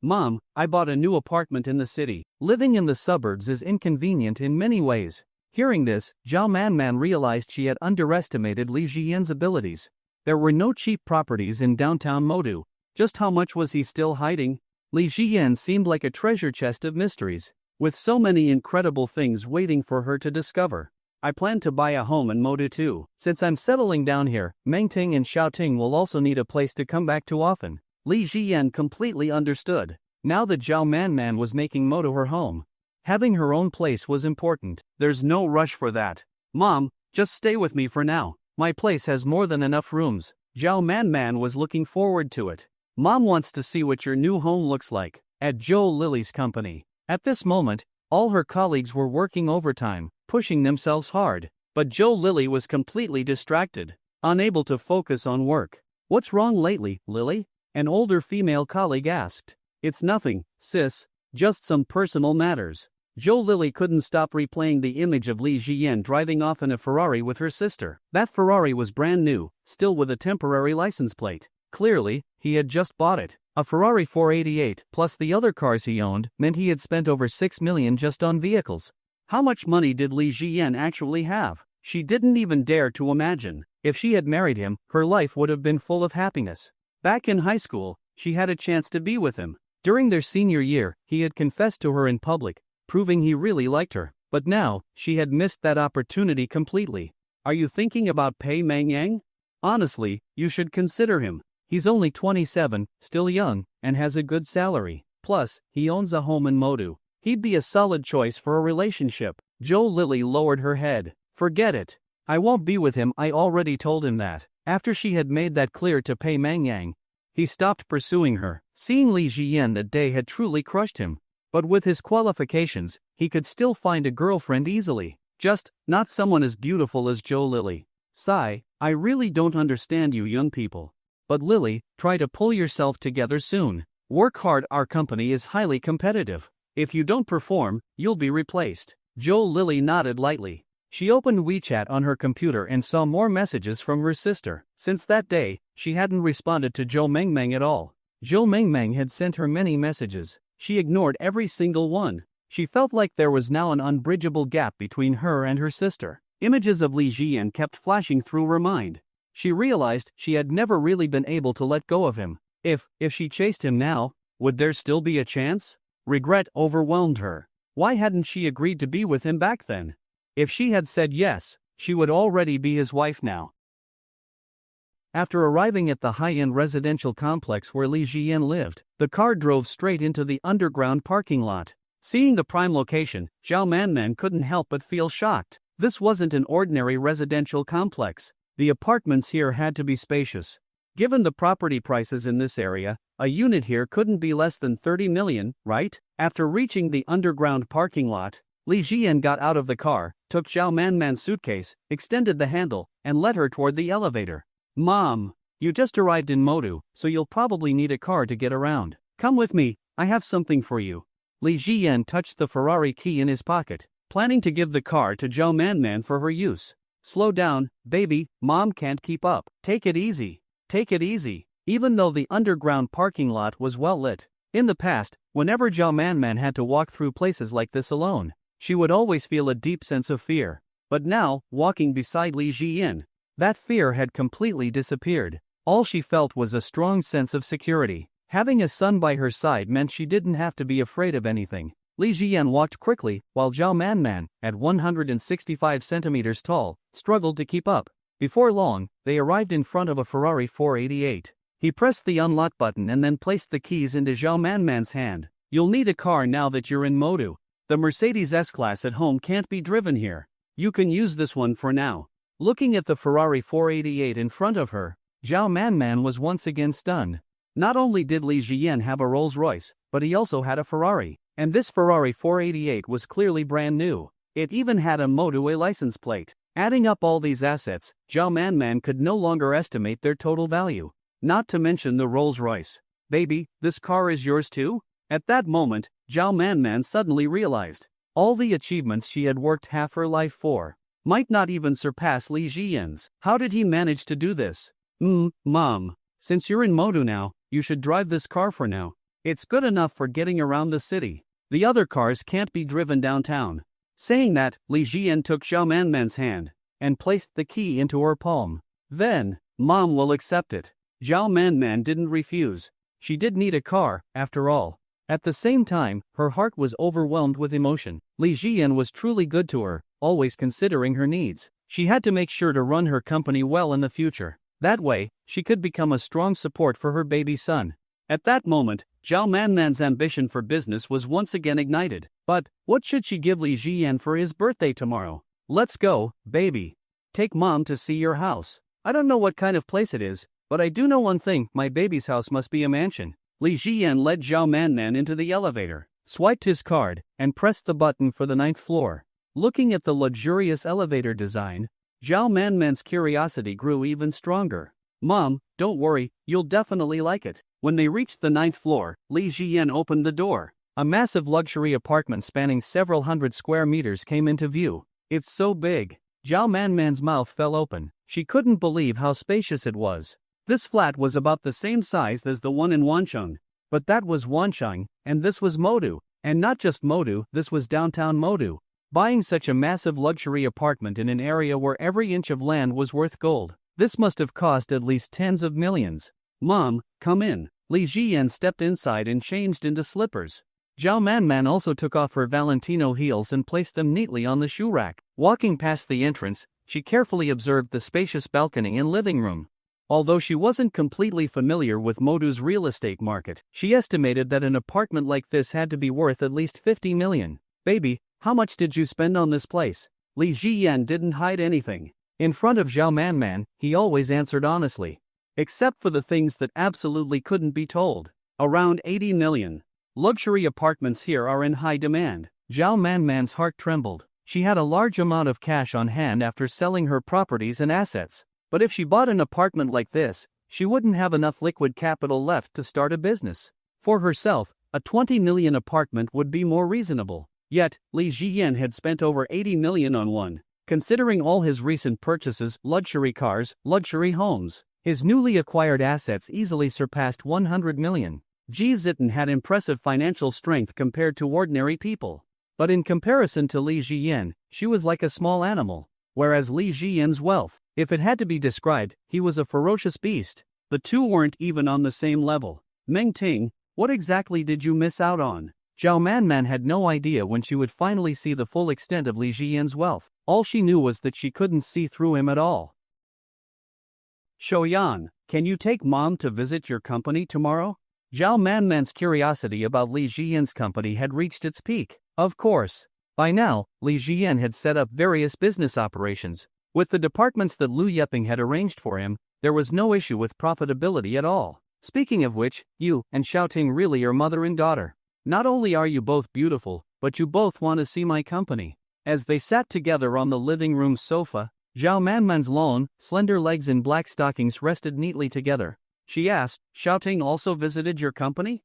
B: Mom, I bought a new apartment in the city. Living in the suburbs is inconvenient in many ways. Hearing this, Zhao Man realized she had underestimated Li Jian's abilities. There were no cheap properties in downtown Modu. Just how much was he still hiding? Li Jian seemed like a treasure chest of mysteries, with so many incredible things waiting for her to discover. I plan to buy a home in Modu too. Since I'm settling down here, Mengting and Xiaoting will also need a place to come back to often. Li Jian completely understood. Now that Zhao Man was making Modu her home, having her own place was important. There's no rush for that. Mom, just stay with me for now. My place has more than enough rooms. Zhao Man was looking forward to it. Mom wants to see what your new home looks like. At Zhou Lily's company. At this moment, all her colleagues were working overtime, pushing themselves hard. But Zhou Lily was completely distracted, unable to focus on work. What's wrong lately, Lily? An older female colleague asked. It's nothing, sis, just some personal matters. Zhou Lily couldn't stop replaying the image of Li Jian driving off in a Ferrari with her sister. That Ferrari was brand new, still with a temporary license plate. Clearly, he had just bought it. A Ferrari 488 plus the other cars he owned meant he had spent over 6 million just on vehicles. How much money did Li Jian actually have? She didn't even dare to imagine. If she had married him, her life would have been full of happiness. Back in high school, she had a chance to be with him. During their senior year, he had confessed to her in public, proving he really liked her. But now, she had missed that opportunity completely. Are you thinking about Pei Mangyang? Honestly, you should consider him. He's only 27, still young, and has a good salary. Plus, he owns a home in Modu. He'd be a solid choice for a relationship. Zhou Lily lowered her head. Forget it. I won't be with him, I already told him that. After she had made that clear to Pei Mangyang, he stopped pursuing her. Seeing Li Jian that day had truly crushed him. But with his qualifications, he could still find a girlfriend easily. Just, not someone as beautiful as Zhou Lily. Sigh, I really don't understand you young people. But Lily, try to pull yourself together soon. Work hard, our company is highly competitive. If you don't perform, you'll be replaced. Zhou Lily nodded lightly. She opened WeChat on her computer and saw more messages from her sister. Since that day, she hadn't responded to Zhou Mengmeng at all. Zhou Mengmeng had sent her many messages. She ignored every single one. She felt like there was now an unbridgeable gap between her and her sister. Images of Li Jian kept flashing through her mind. She realized she had never really been able to let go of him. If she chased him now, would there still be a chance? Regret overwhelmed her. Why hadn't she agreed to be with him back then? If she had said yes, she would already be his wife now. After arriving at the high-end residential complex where Li Jian lived, the car drove straight into the underground parking lot. Seeing the prime location, Zhao Man couldn't help but feel shocked. This wasn't an ordinary residential complex. The apartments here had to be spacious. Given the property prices in this area, a unit here couldn't be less than 30 million, right? After reaching the underground parking lot, Li Jian got out of the car, took Zhao Man's suitcase, extended the handle, and led her toward the elevator. Mom, you just arrived in Modu, so you'll probably need a car to get around. Come with me, I have something for you. Li Jian touched the Ferrari key in his pocket, planning to give the car to Zhao Man for her use. Slow down, baby, Mom can't keep up. Take it easy. Take it easy. Even though the underground parking lot was well lit. In the past, whenever Zhao Man had to walk through places like this alone, she would always feel a deep sense of fear. But now, walking beside Li Jian, that fear had completely disappeared. All she felt was a strong sense of security. Having a son by her side meant she didn't have to be afraid of anything. Li Jian walked quickly, while Zhao Man, at 165 centimeters tall, struggled to keep up. Before long, they arrived in front of a Ferrari 488. He pressed the unlock button and then placed the keys into Zhao Man's hand. You'll need a car now that you're in Modu. The Mercedes S-Class at home can't be driven here. You can use this one for now. Looking at the Ferrari 488 in front of her, Zhao Man was once again stunned. Not only did Li Jian have a Rolls-Royce, but he also had a Ferrari. And this Ferrari 488 was clearly brand new. It even had a Modu license plate. Adding up all these assets, Zhao Man could no longer estimate their total value. Not to mention the Rolls-Royce. Baby, this car is yours too? At that moment, Zhao Man suddenly realized. All the achievements she had worked half her life for might not even surpass Li Jian's. How did he manage to do this? Mom, since you're in Modu now, you should drive this car for now. It's good enough for getting around the city. The other cars can't be driven downtown. Saying that, Li Jian took Zhao Manman's hand and placed the key into her palm. Then, Mom will accept it. Zhao Manman didn't refuse. She did need a car, after all. At the same time, her heart was overwhelmed with emotion. Li Jian was truly good to her, always considering her needs. She had to make sure to run her company well in the future. That way, she could become a strong support for her baby son. At that moment, Zhao Manman's ambition for business was once again ignited. But, what should she give Li Jian for his birthday tomorrow? Let's go, baby. Take Mom to see your house. I don't know what kind of place it is, but I do know one thing, my baby's house must be a mansion. Li Jian led Zhao Manman into the elevator, swiped his card, and pressed the button for the 9th floor. Looking at the luxurious elevator design, Zhao Manman's curiosity grew even stronger. Mom, don't worry, you'll definitely like it. When they reached the 9th floor, Li Jian opened the door. A massive luxury apartment spanning several hundred square meters came into view. It's so big. Zhao Manman's mouth fell open. She couldn't believe how spacious it was. This flat was about the same size as the one in Wancheng. But that was Wancheng, and this was Modu. And not just Modu, this was downtown Modu. Buying such a massive luxury apartment in an area where every inch of land was worth gold. This must have cost at least tens of millions. Mom, come in. Li Jian stepped inside and changed into slippers. Zhao Manman also took off her Valentino heels and placed them neatly on the shoe rack. Walking past the entrance, she carefully observed the spacious balcony and living room. Although she wasn't completely familiar with Modu's real estate market, she estimated that an apartment like this had to be worth at least 50 million. Baby, how much did you spend on this place? Li Jian didn't hide anything. In front of Zhao Manman, he always answered honestly. Except for the things that absolutely couldn't be told. Around 80 million. Luxury apartments here are in high demand. Zhao Manman's heart trembled. She had a large amount of cash on hand after selling her properties and assets. But if she bought an apartment like this, she wouldn't have enough liquid capital left to start a business. For herself, a 20 million apartment would be more reasonable. Yet, Li Jian had spent over 80 million on one. Considering all his recent purchases, luxury cars, luxury homes, his newly acquired assets easily surpassed 100 million. Ji Zitten had impressive financial strength compared to ordinary people. But in comparison to Li Jian, she was like a small animal. Whereas Li Jian's wealth, if it had to be described, he was a ferocious beast. The two weren't even on the same level. Meng Ting, what exactly did you miss out on? Zhao Manman had no idea when she would finally see the full extent of Li Jian's wealth. All she knew was that she couldn't see through him at all. Shoyan, can you take Mom to visit your company tomorrow? Zhao Manman's curiosity about Li Jian's company had reached its peak. Of course. By now, Li Jian had set up various business operations. With the departments that Lu Yeping had arranged for him, there was no issue with profitability at all. Speaking of which, you and Xiaoting really are mother and daughter. Not only are you both beautiful, but you both want to see my company. As they sat together on the living room sofa, Zhao Manman's long, slender legs in black stockings rested neatly together. She asked, Xiaoting also visited your company?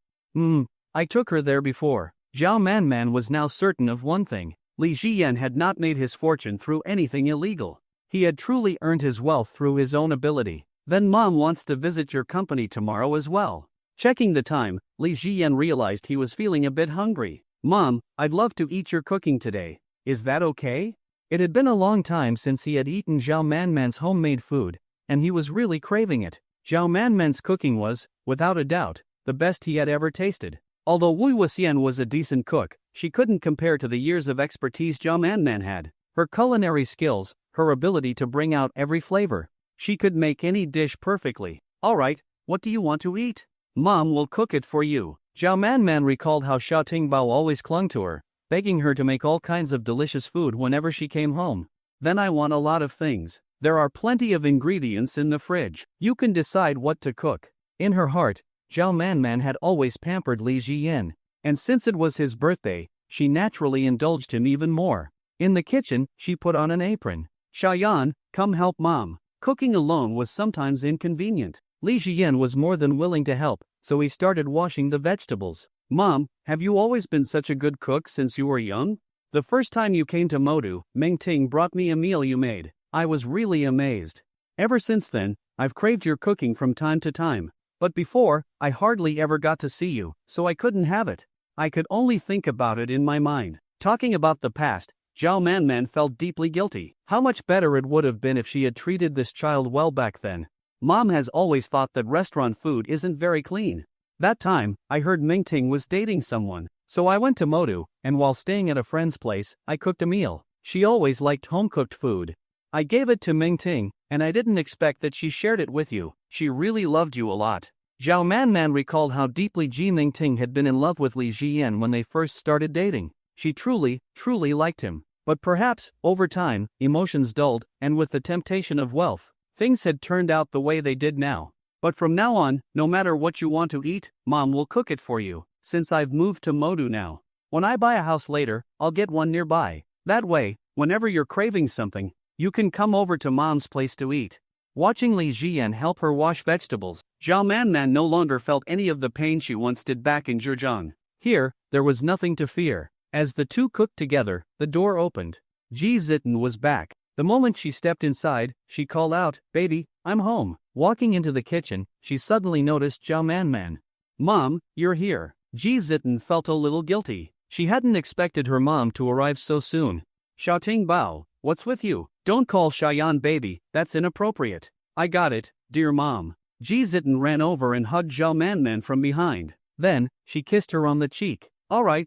B: I took her there before. Zhao Manman was now certain of one thing. Li Jian had not made his fortune through anything illegal. He had truly earned his wealth through his own ability. Then Mom wants to visit your company tomorrow as well. Checking the time, Li Jian realized he was feeling a bit hungry. Mom, I'd love to eat your cooking today. Is that okay? It had been a long time since he had eaten Zhao Manman's homemade food, and he was really craving it. Zhao Manman's cooking was, without a doubt, the best he had ever tasted. Although Wu Wuxian was a decent cook, she couldn't compare to the years of expertise Zhao Manman had. Her culinary skills, her ability to bring out every flavor. She could make any dish perfectly. Alright, what do you want to eat? Mom will cook it for you. Zhao Manman recalled how Xiaoting Bao always clung to her, begging her to make all kinds of delicious food whenever she came home. Then I want a lot of things. There are plenty of ingredients in the fridge. You can decide what to cook. In her heart, Zhao Manman had always pampered Li Jian, and since it was his birthday, she naturally indulged him even more. In the kitchen, she put on an apron. Xiaoyan, come help Mom. Cooking alone was sometimes inconvenient. Li Jian was more than willing to help, so he started washing the vegetables. Mom, have you always been such a good cook since you were young? The first time you came to Modu, Mingting brought me a meal you made. I was really amazed. Ever since then, I've craved your cooking from time to time. But before, I hardly ever got to see you, so I couldn't have it. I could only think about it in my mind. Talking about the past, Zhao Manman felt deeply guilty. How much better it would have been if she had treated this child well back then. Mom has always thought that restaurant food isn't very clean. That time, I heard Mingting was dating someone, so I went to Modu, and while staying at a friend's place, I cooked a meal. She always liked home-cooked food. I gave it to Mingting, and I didn't expect that she shared it with you. She really loved you a lot. Zhao Manman recalled how deeply Ji Mingting had been in love with Li Jian when they first started dating. She truly liked him. But perhaps, over time, emotions dulled, and with the temptation of wealth, things had turned out the way they did now. But from now on, no matter what you want to eat, Mom will cook it for you, since I've moved to Modu now. When I buy a house later, I'll get one nearby. That way, whenever you're craving something, you can come over to Mom's place to eat. Watching Li Jian help her wash vegetables, Zhao Manman no longer felt any of the pain she once did back in Zhejiang. Here, there was nothing to fear. As the two cooked together, the door opened. Ji Zitten was back. The moment she stepped inside, she called out, "Baby, I'm home." Walking into the kitchen, she suddenly noticed Zhao Manman. "Mom, you're here." Ji Zitten felt a little guilty. She hadn't expected her mom to arrive so soon. "Xiaoting Bao, what's with you? Don't call Xiaoyan baby, that's inappropriate." "I got it, dear mom." Ji Zitten ran over and hugged Zhao Manman from behind. Then, she kissed her on the cheek. All right,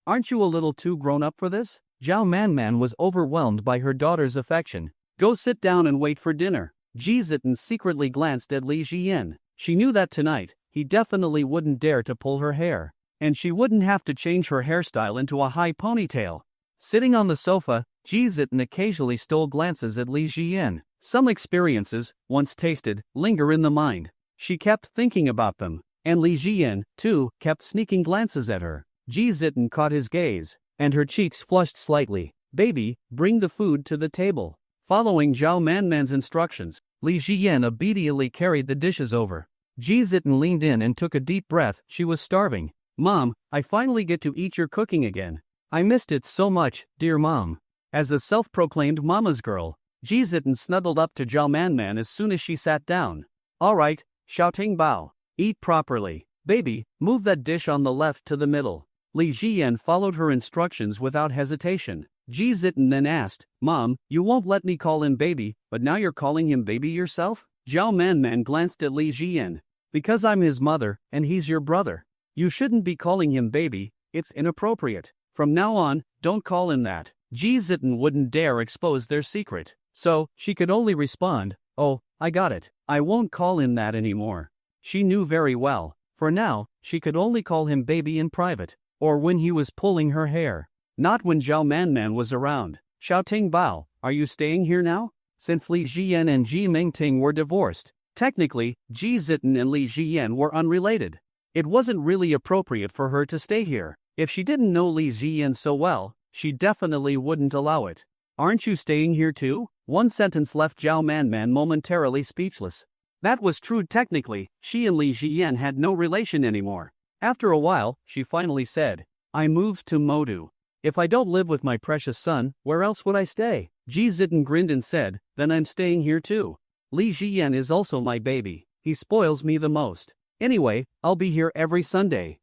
B: aren't you a little too grown up for this?" Zhao Manman was overwhelmed by her daughter's affection. "Go sit down and wait for dinner." Ji Zitten secretly glanced at Li Jian. She knew that tonight, he definitely wouldn't dare to pull her hair. And she wouldn't have to change her hairstyle into a high ponytail. Sitting on the sofa, Ji Zitten occasionally stole glances at Li Jian. Some experiences, once tasted, linger in the mind. She kept thinking about them. And Li Jian, too, kept sneaking glances at her. Ji Zitten caught his gaze, and her cheeks flushed slightly. "Baby, bring the food to the table." Following Zhao Manman's instructions, Li Jian obediently carried the dishes over. Ji Zitten leaned in and took a deep breath. She was starving. "Mom, I finally get to eat your cooking again. I missed it so much, dear mom." As a self-proclaimed mama's girl, Ji Zitten snuggled up to Zhao Manman as soon as she sat down. "All right, Xiaoting Bao, eat properly. Baby, move that dish on the left to the middle." Li Jian followed her instructions without hesitation. Ji Zitten then asked, "Mom, you won't let me call him baby, but now you're calling him baby yourself?" Zhao Manman glanced at Li Jian. "Because I'm his mother, and he's your brother. You shouldn't be calling him baby, it's inappropriate. From now on, don't call him that." Ji Zitten wouldn't dare expose their secret, so she could only respond, "Oh, I got it. I won't call him that anymore." She knew very well. For now, she could only call him baby in private, or when he was pulling her hair. Not when Zhao Manman was around. "Xiaoting Bao, are you staying here now?" Since Li Jian and Ji Mingting were divorced, technically, Ji Zitten and Li Jian were unrelated. It wasn't really appropriate for her to stay here. If she didn't know Li Jian so well, she definitely wouldn't allow it. "Aren't you staying here too?" One sentence left Zhao Manman momentarily speechless. That was true technically, she and Li Jian had no relation anymore. After a while, she finally said, "I moved to Modu. If I don't live with my precious son, where else would I stay?" Ji Zitten grinned and said, "Then I'm staying here too. Li Jian is also my baby. He spoils me the most. Anyway, I'll be here every Sunday."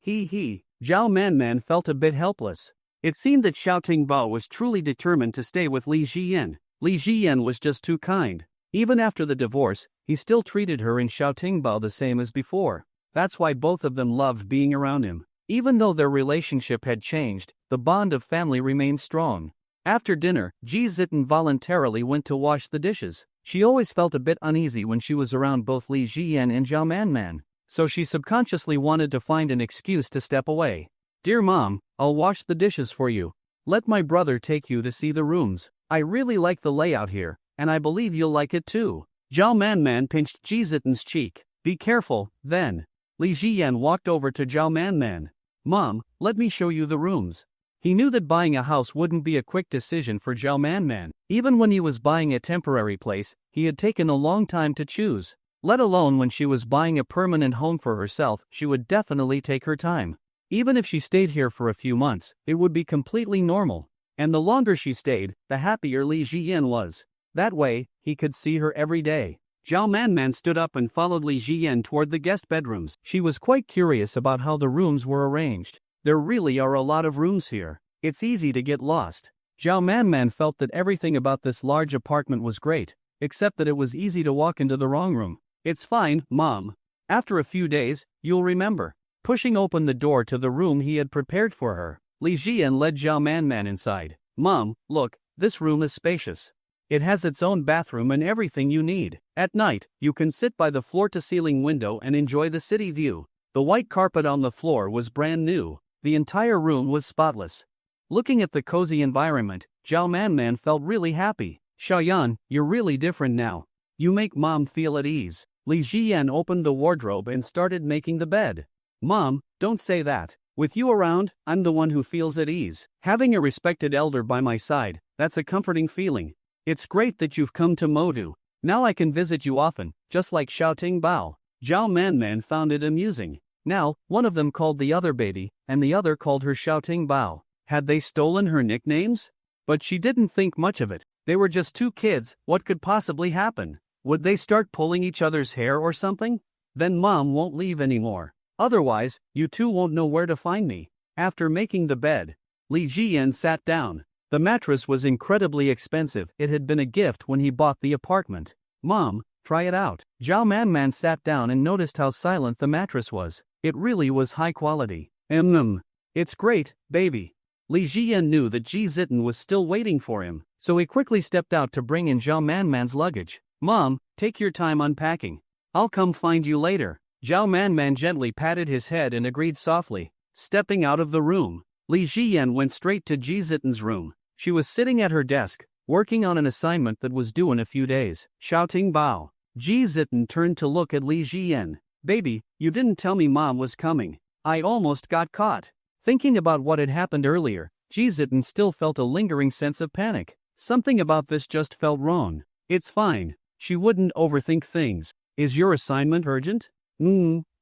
B: Zhao Manman felt a bit helpless. It seemed that Xiaoting Bao was truly determined to stay with Li Jian. Li Jian was just too kind. Even after the divorce, he still treated her and Xiaoting Bao the same as before. That's why both of them loved being around him. Even though their relationship had changed, the bond of family remained strong. After dinner, Ji Zitten voluntarily went to wash the dishes. She always felt a bit uneasy when she was around both Li Jian and Zhao Manman, so she subconsciously wanted to find an excuse to step away. "Dear mom, I'll wash the dishes for you. Let my brother take you to see the rooms. I really like the layout here, and I believe you'll like it too." Zhao Manman pinched Ji Zitten's cheek. "Be careful, then." Li Jian walked over to Zhao Manman. "Mom, let me show you the rooms." He knew that buying a house wouldn't be a quick decision for Zhao Manman. Even when he was buying a temporary place, he had taken a long time to choose. Let alone when she was buying a permanent home for herself, she would definitely take her time. Even if she stayed here for a few months, it would be completely normal. And the longer she stayed, the happier Li Jiyan was. That way, he could see her every day. Zhao Manman stood up and followed Li Jiyan toward the guest bedrooms. She was quite curious about how the rooms were arranged. There really are a lot of rooms here. It's easy to get lost. Zhao Manman felt that everything about this large apartment was great, except that it was easy to walk into the wrong room. It's fine, Mom. After a few days, you'll remember. Pushing open the door to the room he had prepared for her, Li Jiyan led Zhao Manman inside. Mom, look, this room is spacious. It has its own bathroom and everything you need. At night, you can sit by the floor-to-ceiling window and enjoy the city view. The white carpet on the floor was brand new. The entire room was spotless. Looking at the cozy environment, Zhao Manman felt really happy. Xiaoyan, you're really different now. You make Mom feel at ease. Li Jiyan opened the wardrobe and started making the bed. Mom, don't say that. With you around, I'm the one who feels at ease. Having a respected elder by my side, that's a comforting feeling. It's great that you've come to Modu. Now I can visit you often, just like Xiaoting Bao. Zhao Manman found it amusing. Now, one of them called the other baby, and the other called her Xiaoting Bao. Had they stolen her nicknames? But she didn't think much of it. They were just two kids, what could possibly happen? Would they start pulling each other's hair or something? Then Mom won't leave anymore. Otherwise, you two won't know where to find me. After making the bed, Li Jiyan sat down. The mattress was incredibly expensive. It had been a gift when he bought the apartment. Mom, try it out. Zhao Manman sat down and noticed how silent the mattress was. It really was high quality. It's great, baby. Li Jiyan knew that Ji Zitan was still waiting for him, so he quickly stepped out to bring in Zhao Manman's luggage. Mom, take your time unpacking. I'll come find you later. Zhao Manman gently patted his head and agreed softly. Stepping out of the room, Li Jiyan went straight to Ji Zitan's room. She was sitting at her desk, working on an assignment that was due in a few days. Shouting Bao. Ji Zitan turned to look at Li Jiyan. Baby, you didn't tell me Mom was coming. I almost got caught. Thinking about what had happened earlier, Ji Zitan still felt a lingering sense of panic. Something about this just felt wrong. It's fine. She wouldn't overthink things. Is your assignment urgent?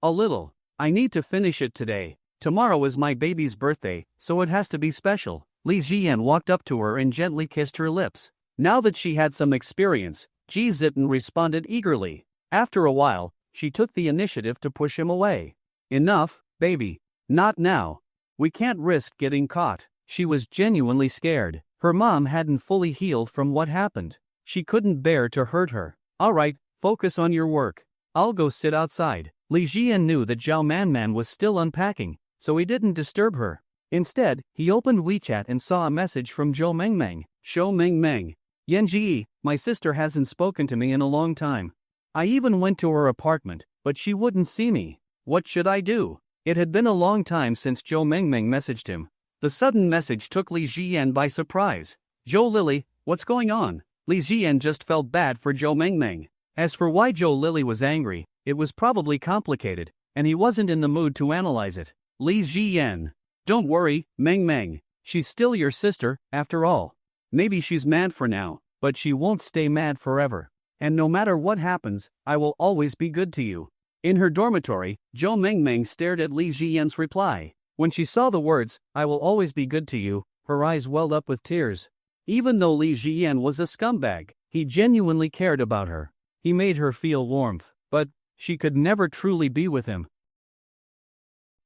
B: A little. I need to finish it today. Tomorrow is my baby's birthday, so it has to be special. Li Jiyan walked up to her and gently kissed her lips. Now that she had some experience, Ji Zitan responded eagerly. After a while, she took the initiative to push him away. Enough, baby. Not now. We can't risk getting caught. She was genuinely scared. Her mom hadn't fully healed from what happened. She couldn't bear to hurt her. All right, focus on your work. I'll go sit outside. Li Jiyan knew that Zhao Manman was still unpacking, so he didn't disturb her. Instead, he opened WeChat and saw a message from Zhou Mengmeng. Zhou Mengmeng. Yanji, my sister hasn't spoken to me in a long time. I even went to her apartment, but she wouldn't see me. What should I do? It had been a long time since Zhou Mengmeng messaged him. The sudden message took Li Jiyan by surprise. Zhou Lily, what's going on? Li Jiyan just felt bad for Zhou Mengmeng. As for why Zhou Lily was angry, it was probably complicated, and he wasn't in the mood to analyze it. Li Jiyan. Don't worry, Mengmeng. She's still your sister, after all. Maybe she's mad for now, but she won't stay mad forever. And no matter what happens, I will always be good to you. In her dormitory, Zhou Mengmeng stared at Li Jiyan's reply. When she saw the words, I will always be good to you, her eyes welled up with tears. Even though Li Jiyan was a scumbag, he genuinely cared about her. He made her feel warmth, but she could never truly be with him.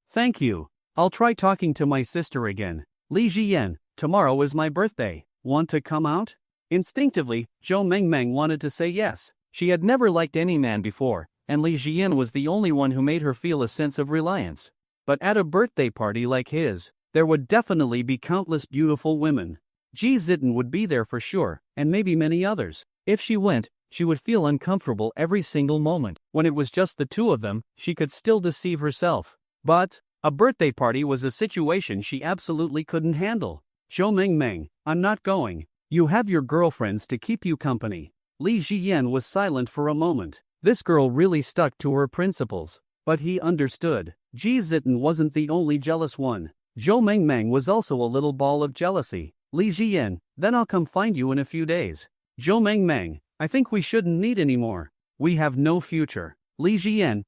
B: Thank you. I'll try talking to my sister again. Li Jiyan, tomorrow is my birthday. Want to come out? Instinctively, Zhou Mengmeng wanted to say yes. She had never liked any man before, and Li Jiyan was the only one who made her feel a sense of reliance. But at a birthday party like his, there would definitely be countless beautiful women. Ji Zitan would be there for sure, and maybe many others. If she went, she would feel uncomfortable every single moment. When it was just the two of them, she could still deceive herself. But a birthday party was a situation she absolutely couldn't handle. Zhou Mengmeng, I'm not going. You have your girlfriends to keep you company. Li Jiyan was silent for a moment. This girl really stuck to her principles. But he understood. Ji Zitan wasn't the only jealous one. Zhou Mengmeng was also a little ball of jealousy. Li Jiyan, then I'll come find you in a few days. Zhou Mengmeng, I think we shouldn't meet anymore. We have no future. Li Jiyan,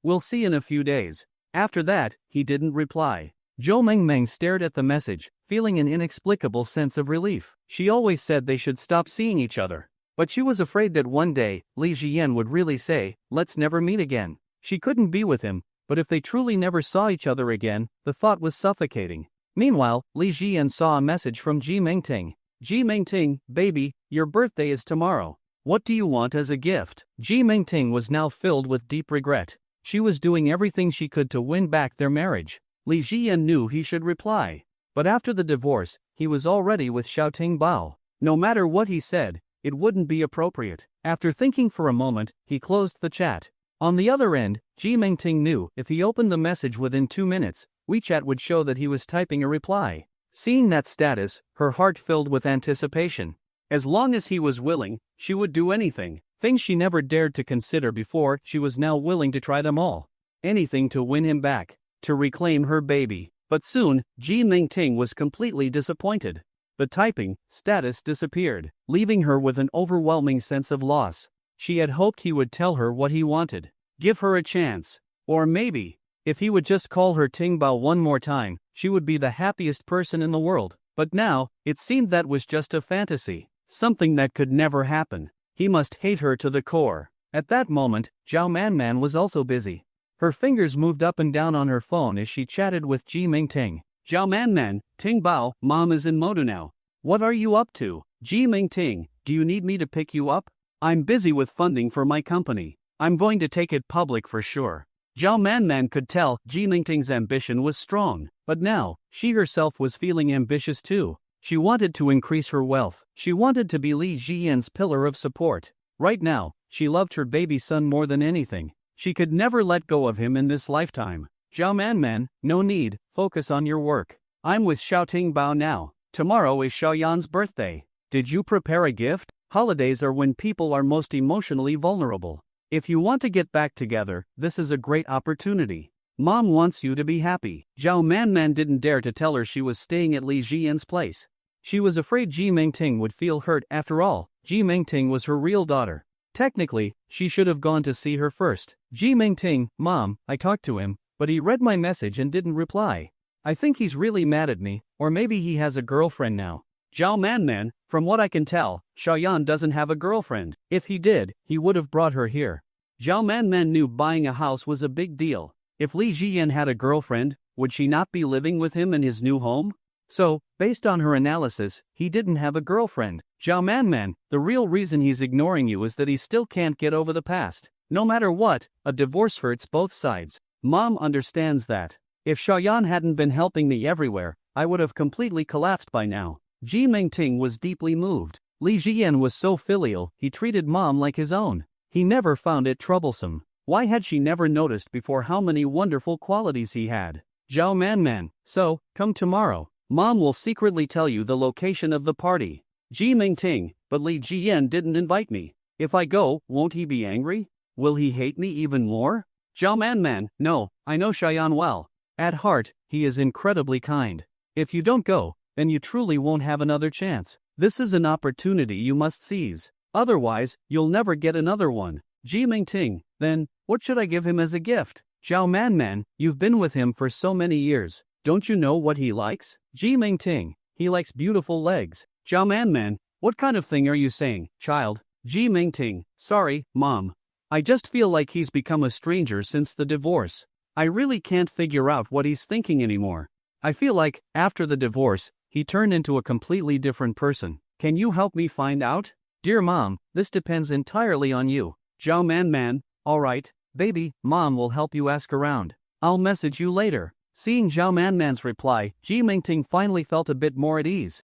B: we'll see in a few days. After that, he didn't reply. Zhou Mengmeng stared at the message, feeling an inexplicable sense of relief. She always said they should stop seeing each other. But she was afraid that one day, Li Jian would really say, "Let's never meet again." She couldn't be with him, but if they truly never saw each other again, the thought was suffocating. Meanwhile, Li Jian saw a message from Ji Mingting. "Ji Mingting, baby, your birthday is tomorrow. What do you want as a gift?" Ji Mingting was now filled with deep regret. She was doing everything she could to win back their marriage. Li Jian knew he should reply. But after the divorce, he was already with Xiaoting Bao. No matter what he said, it wouldn't be appropriate. After thinking for a moment, he closed the chat. On the other end, Ji Mingting knew if he opened the message within 2 minutes, WeChat would show that he was typing a reply. Seeing that status, her heart filled with anticipation. As long as he was willing, she would do anything. Things she never dared to consider before, she was now willing to try them all. Anything to win him back, to reclaim her baby. But soon, Ji Mingting was completely disappointed. The typing status disappeared, leaving her with an overwhelming sense of loss. She had hoped he would tell her what he wanted, give her a chance. Or maybe, if he would just call her Tingbao one more time, she would be the happiest person in the world. But now, it seemed that was just a fantasy, something that could never happen. He must hate her to the core. At that moment, Zhao Manman was also busy. Her fingers moved up and down on her phone as she chatted with Ji Mingting. "Zhao Manman, Tingbao, Mom is in Modu now. What are you up to? Ji Mingting, do you need me to pick you up? I'm busy with funding for my company. I'm going to take it public for sure." Zhao Manman could tell Ji Mingting's ambition was strong, but now, she herself was feeling ambitious too. She wanted to increase her wealth. She wanted to be Li Jian's pillar of support. Right now, she loved her baby son more than anything. She could never let go of him in this lifetime. "Zhao Manman, no need, focus on your work. I'm with Xiaoting Bao now. Tomorrow is Xiaoyan's birthday. Did you prepare a gift? Holidays are when people are most emotionally vulnerable. If you want to get back together, this is a great opportunity. Mom wants you to be happy." Zhao Manman didn't dare to tell her she was staying at Li Jian's place. She was afraid Ji Mingting would feel hurt. After all, Ji Mingting was her real daughter. Technically, she should have gone to see her first. "Ji Mingting, Mom, I talked to him, but he read my message and didn't reply. I think he's really mad at me, or maybe he has a girlfriend now." "Zhao Manman, from what I can tell, Xiaoyan doesn't have a girlfriend. If he did, he would have brought her here." Zhao Manman knew buying a house was a big deal. If Li Jian had a girlfriend, would she not be living with him in his new home? So, based on her analysis, he didn't have a girlfriend. "Zhao Manman, the real reason he's ignoring you is that he still can't get over the past. No matter what, a divorce hurts both sides. Mom understands that. If Xiaoyan hadn't been helping me everywhere, I would have completely collapsed by now." Ji Mingting was deeply moved. Li Jian was so filial, he treated Mom like his own. He never found it troublesome. Why had she never noticed before how many wonderful qualities he had? "Zhao Manman, so, come tomorrow. Mom will secretly tell you the location of the party." Ji Mingting, "But Li Jian didn't invite me. If I go, won't he be angry? Will he hate me even more?" "Zhao Manman, no, I know Xiaoyan well. At heart, he is incredibly kind. If you don't go, then you truly won't have another chance. This is an opportunity you must seize. Otherwise, you'll never get another one." Ji Mingting, "Then, what should I give him as a gift?" "Zhao Manman, you've been with him for so many years. Don't you know what he likes?" Ji Mingting, "He likes beautiful legs." "Zhao Manman, what kind of thing are you saying, child?" Ji Mingting, "Sorry, Mom. I just feel like he's become a stranger since the divorce. I really can't figure out what he's thinking anymore. I feel like, after the divorce, he turned into a completely different person. Can you help me find out?" "Dear Mom, this depends entirely on you." "Zhao Manman, alright, baby, Mom will help you ask around. I'll message you later." Seeing Zhao Manman's reply, Ji Mingting finally felt a bit more at ease.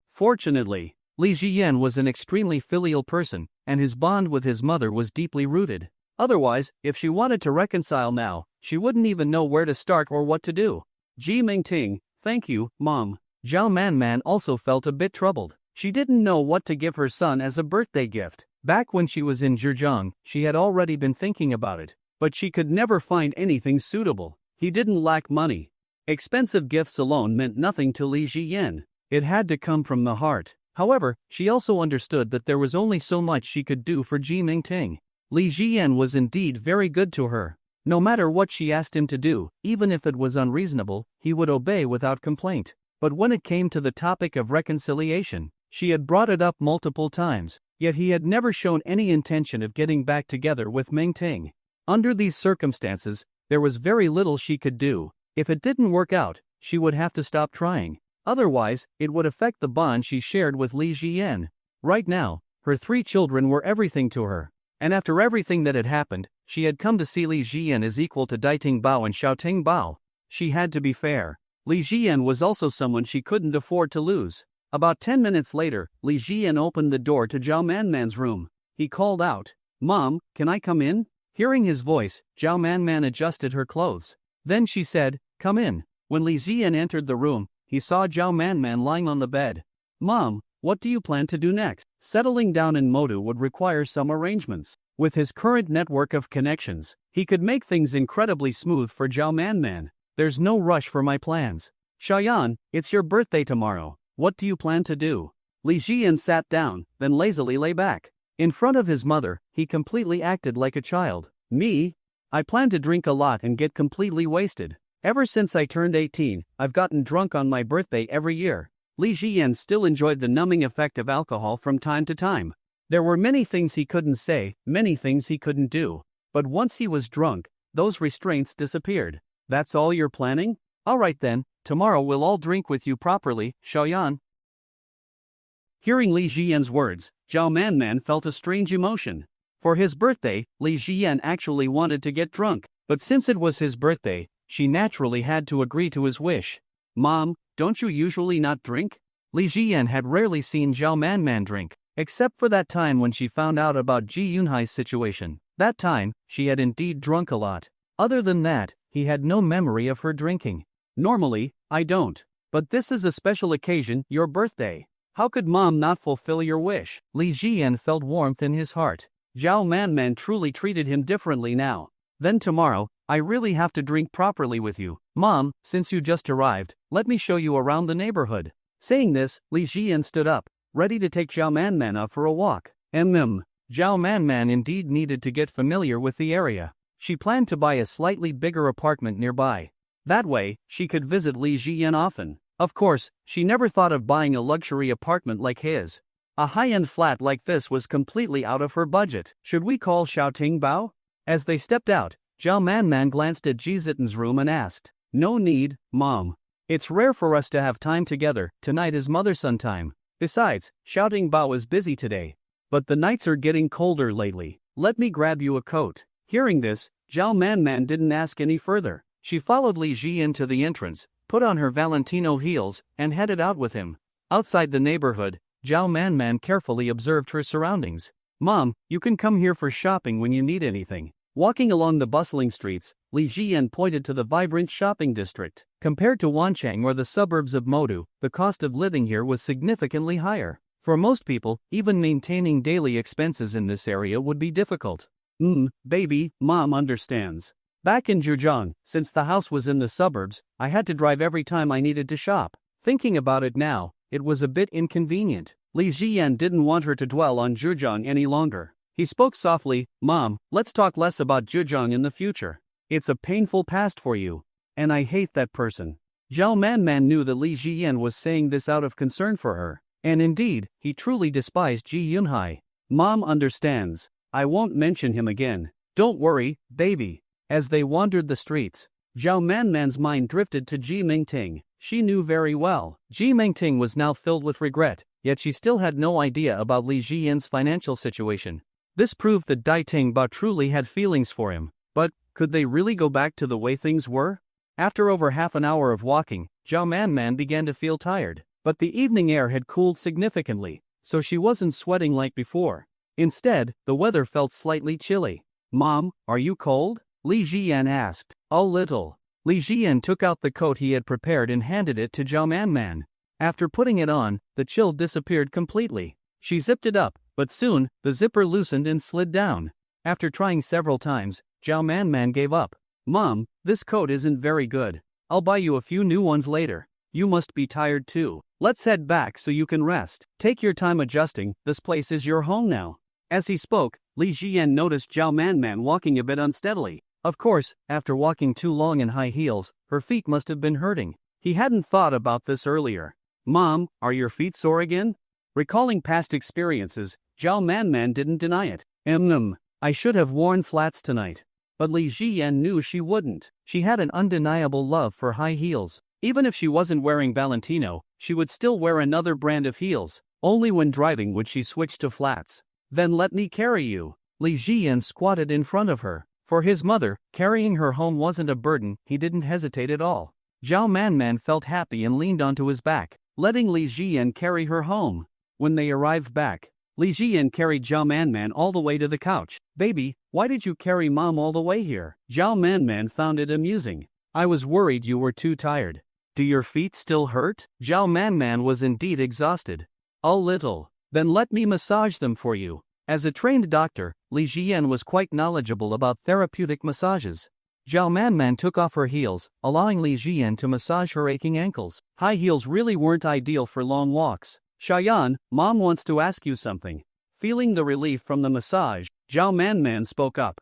B: Fortunately, Li Jian was an extremely filial person, and his bond with his mother was deeply rooted. Otherwise, if she wanted to reconcile now, she wouldn't even know where to start or what to do. Ji Mingting, "Thank you, Mom." Zhao Manman also felt a bit troubled. She didn't know what to give her son as a birthday gift. Back when she was in Zhejiang, she had already been thinking about it, but she could never find anything suitable. He didn't lack money. Expensive gifts alone meant nothing to Li Jian. It had to come from the heart. However, she also understood that there was only so much she could do for Ji Mingting. Li Jian was indeed very good to her. No matter what she asked him to do, even if it was unreasonable, he would obey without complaint. But when it came to the topic of reconciliation, she had brought it up multiple times, yet he had never shown any intention of getting back together with Ming Ting. Under these circumstances, there was very little she could do. If it didn't work out, she would have to stop trying. Otherwise, it would affect the bond she shared with Li Jian. Right now, her 3 children were everything to her. And after everything that had happened, she had come to see Li Jian as equal to Daiting Bao and Xiaoting Bao. She had to be fair. Li Jian was also someone she couldn't afford to lose. About 10 minutes later, Li Jian opened the door to Zhao Manman's room. He called out, "Mom, can I come in?" Hearing his voice, Zhao Manman adjusted her clothes. Then she said, "Come in." When Li Jian entered the room, he saw Zhao Manman lying on the bed. "Mom, what do you plan to do next?" Settling down in Modu would require some arrangements. With his current network of connections, he could make things incredibly smooth for Zhao Manman. "There's no rush for my plans. Xiaoyan, it's your birthday tomorrow. What do you plan to do?" Li Jian sat down, then lazily lay back. In front of his mother, he completely acted like a child. "Me? I plan to drink a lot and get completely wasted. Ever since I turned 18, I've gotten drunk on my birthday every year." Li Jian still enjoyed the numbing effect of alcohol from time to time. There were many things he couldn't say, many things he couldn't do. But once he was drunk, those restraints disappeared. "That's all you're planning? All right then, tomorrow we'll all drink with you properly, Xiaoyan." Hearing Li Jian's words, Zhao Manman felt a strange emotion. For his birthday, Li Jian actually wanted to get drunk, but since it was his birthday, she naturally had to agree to his wish. "Mom, don't you usually not drink?" Li Jian had rarely seen Zhao Manman drink, except for that time when she found out about Ji Yunhai's situation. That time, she had indeed drunk a lot. Other than that, he had no memory of her drinking. "Normally, I don't. But this is a special occasion, your birthday. How could Mom not fulfill your wish?" Li Jian felt warmth in his heart. Zhao Manman truly treated him differently now. "Then tomorrow, I really have to drink properly with you. Mom, since you just arrived, let me show you around the neighborhood." Saying this, Li Jian stood up, ready to take Zhao Manman out for a walk. Zhao Manman indeed needed to get familiar with the area. She planned to buy a slightly bigger apartment nearby. That way, she could visit Li Jian often. Of course, she never thought of buying a luxury apartment like his. A high-end flat like this was completely out of her budget. "Should we call Xiaoting Bao?" As they stepped out, Zhao Manman glanced at Ji Zitan's room and asked, "No need, Mom. It's rare for us to have time together. Tonight is mother-son time. Besides, Xiaoting Bao is busy today. But the nights are getting colder lately. Let me grab you a coat." Hearing this, Zhao Manman didn't ask any further. She followed Li Jian to the entrance, put on her Valentino heels, and headed out with him. Outside the neighborhood, Zhao Manman carefully observed her surroundings. "Mom, you can come here for shopping when you need anything." Walking along the bustling streets, Li Jian pointed to the vibrant shopping district. Compared to Wancheng or the suburbs of Modu, the cost of living here was significantly higher. For most people, even maintaining daily expenses in this area would be difficult. Baby, Mom understands. Back in Zhejiang, since the house was in the suburbs, I had to drive every time I needed to shop. Thinking about it now, it was a bit inconvenient. Li Jian didn't want her to dwell on Zhejiang any longer. He spoke softly, "Mom, let's talk less about Zhejiang in the future. It's a painful past for you. And I hate that person." Zhao Manman knew that Li Jian was saying this out of concern for her. And indeed, he truly despised Ji Yunhai. "Mom understands. I won't mention him again. Don't worry, baby." As they wandered the streets, Zhao Manman's mind drifted to Ji Mingting. She knew very well. Ji Mingting was now filled with regret, yet she still had no idea about Li Jian's financial situation. This proved that Daiting Ba truly had feelings for him. But, could they really go back to the way things were? After over half an hour of walking, Zhao Manman began to feel tired. But the evening air had cooled significantly, so she wasn't sweating like before. Instead, the weather felt slightly chilly. "Mom, are you cold?" Li Jian asked. "A little." Li Jian took out the coat he had prepared and handed it to Zhao Manman. After putting it on, the chill disappeared completely. She zipped it up, but soon, the zipper loosened and slid down. After trying several times, Zhao Manman gave up. "Mom, this coat isn't very good. I'll buy you a few new ones later. You must be tired too. Let's head back so you can rest. Take your time adjusting, this place is your home now." As he spoke, Li Jian noticed Zhao Manman walking a bit unsteadily. Of course, after walking too long in high heels, her feet must have been hurting. He hadn't thought about this earlier. Mom, are your feet sore again? Recalling past experiences, Zhao Manman didn't deny it. I should have worn flats tonight. But Li Jiyan knew she wouldn't. She had an undeniable love for high heels. Even if she wasn't wearing Valentino, she would still wear another brand of heels. Only when driving would she switch to flats. Then let me carry you. Li Jiyan squatted in front of her. For his mother, carrying her home wasn't a burden. He didn't hesitate at all. Zhao Manman felt happy and leaned onto his back, letting Li Jiyan carry her home. When they arrived back, Li Jiyan carried Zhao Manman all the way to the couch. Baby, why did you carry Mom all the way here? Zhao Manman found it amusing. I was worried you were too tired. Do your feet still hurt? Zhao Manman was indeed exhausted. A little. Then let me massage them for you. As a trained doctor, Li Jiyan was quite knowledgeable about therapeutic massages. Zhao Manman took off her heels, allowing Li Jiyan to massage her aching ankles. High heels really weren't ideal for long walks. Shayan, Mom wants to ask you something. Feeling the relief from the massage, Zhao Manman spoke up.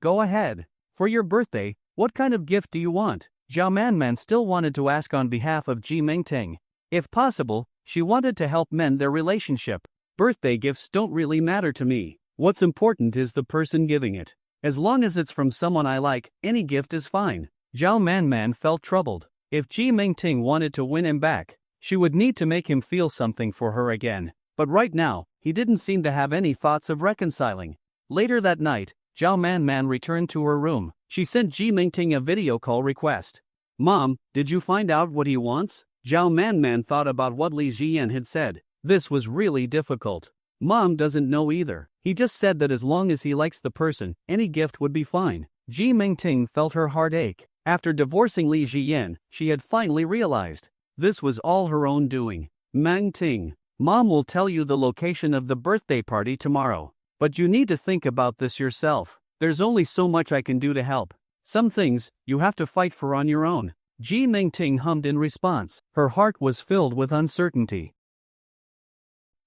B: Go ahead. For your birthday, what kind of gift do you want? Zhao Manman still wanted to ask on behalf of Ji Mingting. If possible, she wanted to help mend their relationship. Birthday gifts don't really matter to me. What's important is the person giving it. As long as it's from someone I like, any gift is fine. Zhao Manman felt troubled. If Ji Mingting wanted to win him back, she would need to make him feel something for her again. But right now, he didn't seem to have any thoughts of reconciling. Later that night, Zhao Manman returned to her room. She sent Ji Mingting a video call request. Mom, did you find out what he wants? Zhao Manman thought about what Li Jiyan had said. This was really difficult. Mom doesn't know either. He just said that as long as he likes the person, any gift would be fine. Ji Mingting felt her heart ache. After divorcing Li Jiyan, she had finally realized this was all her own doing. Mingting, Mom will tell you the location of the birthday party tomorrow. But you need to think about this yourself. There's only so much I can do to help. Some things, you have to fight for on your own. Ji Mingting hummed in response. Her heart was filled with uncertainty.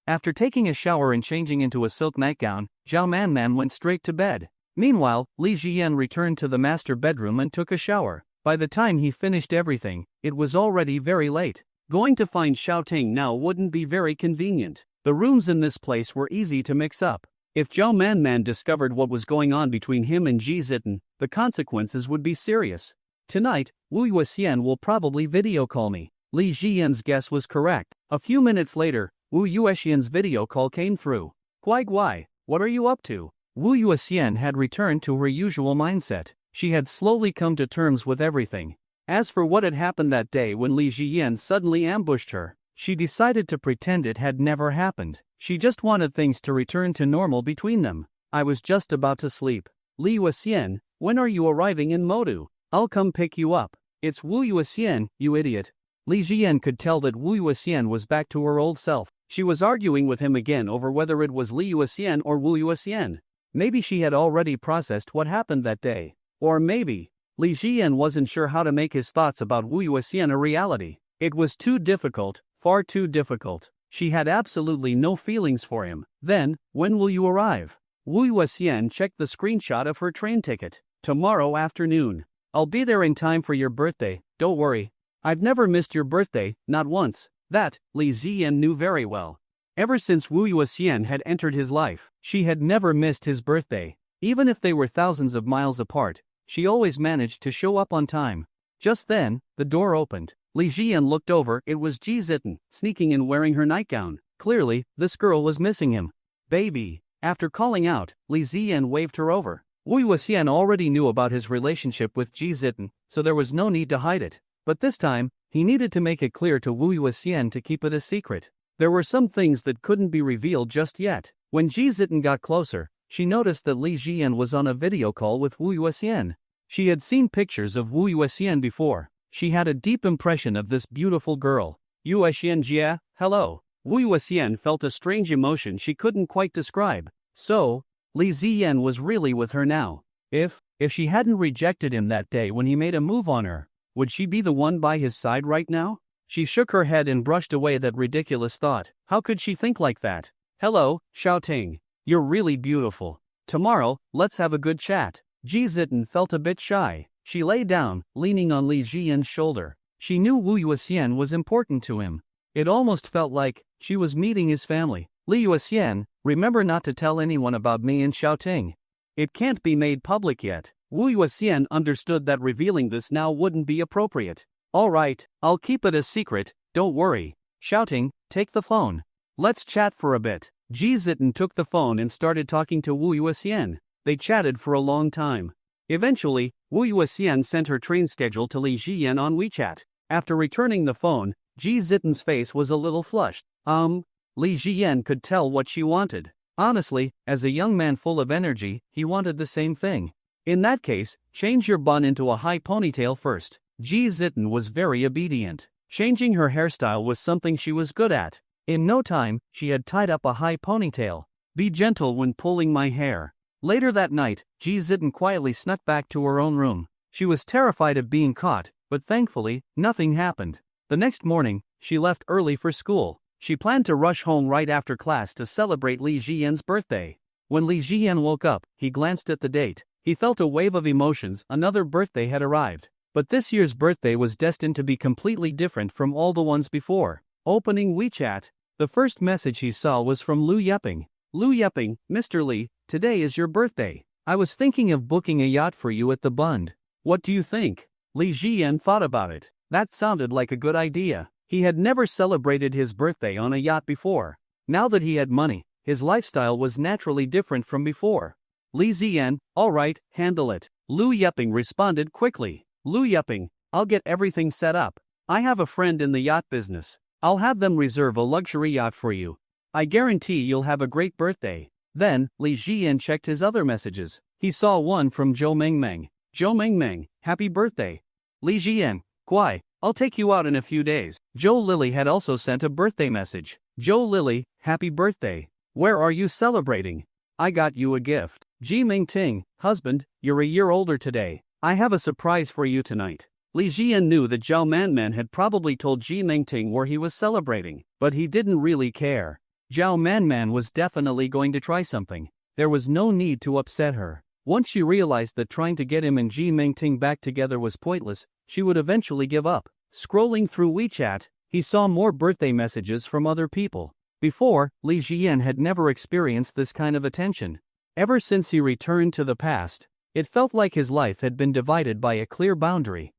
B: After taking a shower and changing into a silk nightgown, Zhao Manman went straight to bed. Meanwhile, Li Jiyan returned to the master bedroom and took a shower. By the time he finished everything, it was already very late. Going to find Xiaoting now wouldn't be very convenient. The rooms in this place were easy to mix up. If Zhao Manman discovered what was going on between him and Ji Zitten, the consequences would be serious. Tonight, Wu Yuxian will probably video call me. Li Jiyan's guess was correct. A few minutes later, Wu Yuxian's video call came through. Guai, what are you up to? Wu Yuxian had returned to her usual mindset. She had slowly come to terms with everything. As for what had happened that day when Li Jiyan suddenly ambushed her, she decided to pretend it had never happened. She just wanted things to return to normal between them. I was just about to sleep. Li Yuxian, when are you arriving in Modu? I'll come pick you up. It's Wu Yuxian, you idiot. Li Jiyan could tell that Wu Yuxian was back to her old self. She was arguing with him again over whether it was Li Yuxian or Wu Yuxian. Maybe she had already processed what happened that day. Or maybe, Li Jiyan wasn't sure how to make his thoughts about Wu Yuxian a reality. It was too difficult, far too difficult. She had absolutely no feelings for him. Then, when will you arrive? Wu Yuxian checked the screenshot of her train ticket. Tomorrow afternoon. I'll be there in time for your birthday, don't worry. I've never missed your birthday, not once. That, Li Ziyan knew very well. Ever since Wu Yuxian had entered his life, she had never missed his birthday. Even if they were thousands of miles apart, she always managed to show up on time. Just then, the door opened. Li Jiyan looked over. It was Ji Zitten, sneaking in wearing her nightgown. Clearly, this girl was missing him. Baby. After calling out, Li Ziyan waved her over. Wu Yuxian already knew about his relationship with Ji Zitten, so there was no need to hide it. But this time, he needed to make it clear to Wu Yuxian to keep it a secret. There were some things that couldn't be revealed just yet. When Ji Zitten got closer, she noticed that Li Jiyan was on a video call with Wu Yuxian. She had seen pictures of Wu Yuxian before. She had a deep impression of this beautiful girl. Yuxian Jia, hello. Wu Yuxian felt a strange emotion she couldn't quite describe. So, Li Ziyan was really with her now. If she hadn't rejected him that day when he made a move on her, would she be the one by his side right now? She shook her head and brushed away that ridiculous thought. How could she think like that? Hello, Xiaoting. You're really beautiful. Tomorrow, let's have a good chat. Ji Zitten felt a bit shy. She lay down, leaning on Li Jian's shoulder. She knew Wu Yuxian was important to him. It almost felt like she was meeting his family. Li Yuxian, remember not to tell anyone about me and Xiaoting. It can't be made public yet. Wu Yuxian understood that revealing this now wouldn't be appropriate. Alright, I'll keep it a secret, don't worry. Shouting, take the phone. Let's chat for a bit. Ji Zitten took the phone and started talking to Wu Yuxian. They chatted for a long time. Eventually, Wu Yuxian sent her train schedule to Li Jian on WeChat. After returning the phone, Ji Zitten's face was a little flushed. Li Jian could tell what she wanted. Honestly, as a young man full of energy, he wanted the same thing. In that case, change your bun into a high ponytail first. Ji Zitten was very obedient. Changing her hairstyle was something she was good at. In no time, she had tied up a high ponytail. Be gentle when pulling my hair. Later that night, Ji Zitten quietly snuck back to her own room. She was terrified of being caught, but thankfully, nothing happened. The next morning, she left early for school. She planned to rush home right after class to celebrate Li Jian's birthday. When Li Jian woke up, he glanced at the date. He felt a wave of emotions. Another birthday had arrived. But this year's birthday was destined to be completely different from all the ones before. Opening WeChat, the first message he saw was from Lu Yeping. Lu Yeping, Mr. Li, today is your birthday. I was thinking of booking a yacht for you at the Bund. What do you think? Li Jian thought about it. That sounded like a good idea. He had never celebrated his birthday on a yacht before. Now that he had money, his lifestyle was naturally different from before. Li Zian, alright, handle it. Lu Yeping responded quickly. Lu Yeping, I'll get everything set up. I have a friend in the yacht business. I'll have them reserve a luxury yacht for you. I guarantee you'll have a great birthday. Then, Li Jian checked his other messages. He saw one from Zhou Mengmeng. Zhou Mengmeng, happy birthday. Li Jian, Guai, I'll take you out in a few days. Zhou Lily had also sent a birthday message. Zhou Lily, happy birthday. Where are you celebrating? I got you a gift. Ji Mingting, husband, you're a year older today. I have a surprise for you tonight. Li Jian knew that Zhao Manman had probably told Ji Mingting where he was celebrating, but he didn't really care. Zhao Manman was definitely going to try something. There was no need to upset her. Once she realized that trying to get him and Ji Mingting back together was pointless, she would eventually give up. Scrolling through WeChat, he saw more birthday messages from other people. Before, Li Jian had never experienced this kind of attention. Ever since he returned to the past, it felt like his life had been divided by a clear boundary.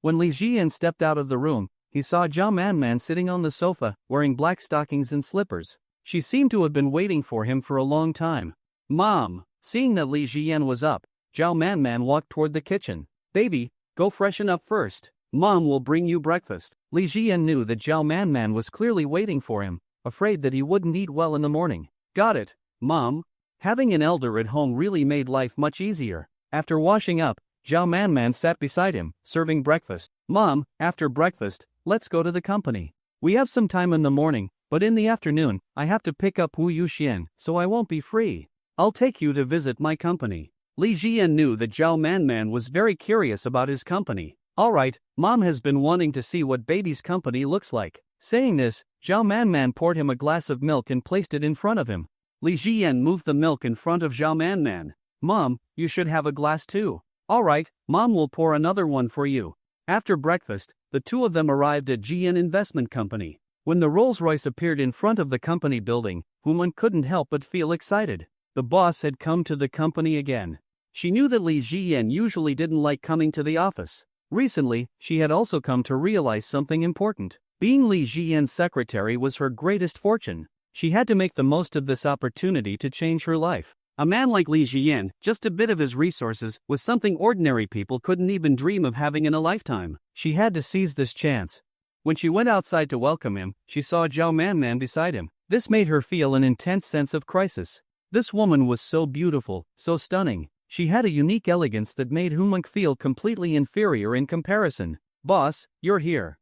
B: When Li Jian stepped out of the room, he saw Zhao Manman sitting on the sofa, wearing black stockings and slippers. She seemed to have been waiting for him for a long time. Mom! Seeing that Li Jian was up, Zhao Manman walked toward the kitchen. Baby, go freshen up first. Mom will bring you breakfast. Li Jian knew that Zhao Manman was clearly waiting for him, afraid that he wouldn't eat well in the morning. Got it, Mom. Having an elder at home really made life much easier. After washing up, Zhao Manman sat beside him, serving breakfast. Mom, after breakfast, let's go to the company. We have some time in the morning, but in the afternoon, I have to pick up Wu Yuxian, so I won't be free. I'll take you to visit my company. Li Jian knew that Zhao Manman was very curious about his company. Alright, Mom has been wanting to see what baby's company looks like. Saying this, Zhao Manman poured him a glass of milk and placed it in front of him. Li Jian moved the milk in front of Zhao Manman. Mom, you should have a glass too. Alright, Mom will pour another one for you. After breakfast, the two of them arrived at Jian Investment Company. When the Rolls-Royce appeared in front of the company building, Human couldn't help but feel excited. The boss had come to the company again. She knew that Li Jian usually didn't like coming to the office. Recently, she had also come to realize something important. Being Li Jian's secretary was her greatest fortune. She had to make the most of this opportunity to change her life. A man like Li Jian, just a bit of his resources, was something ordinary people couldn't even dream of having in a lifetime. She had to seize this chance. When she went outside to welcome him, she saw Zhao Manman beside him. This made her feel an intense sense of crisis. This woman was so beautiful, so stunning. She had a unique elegance that made Humunk feel completely inferior in comparison. Boss, you're here.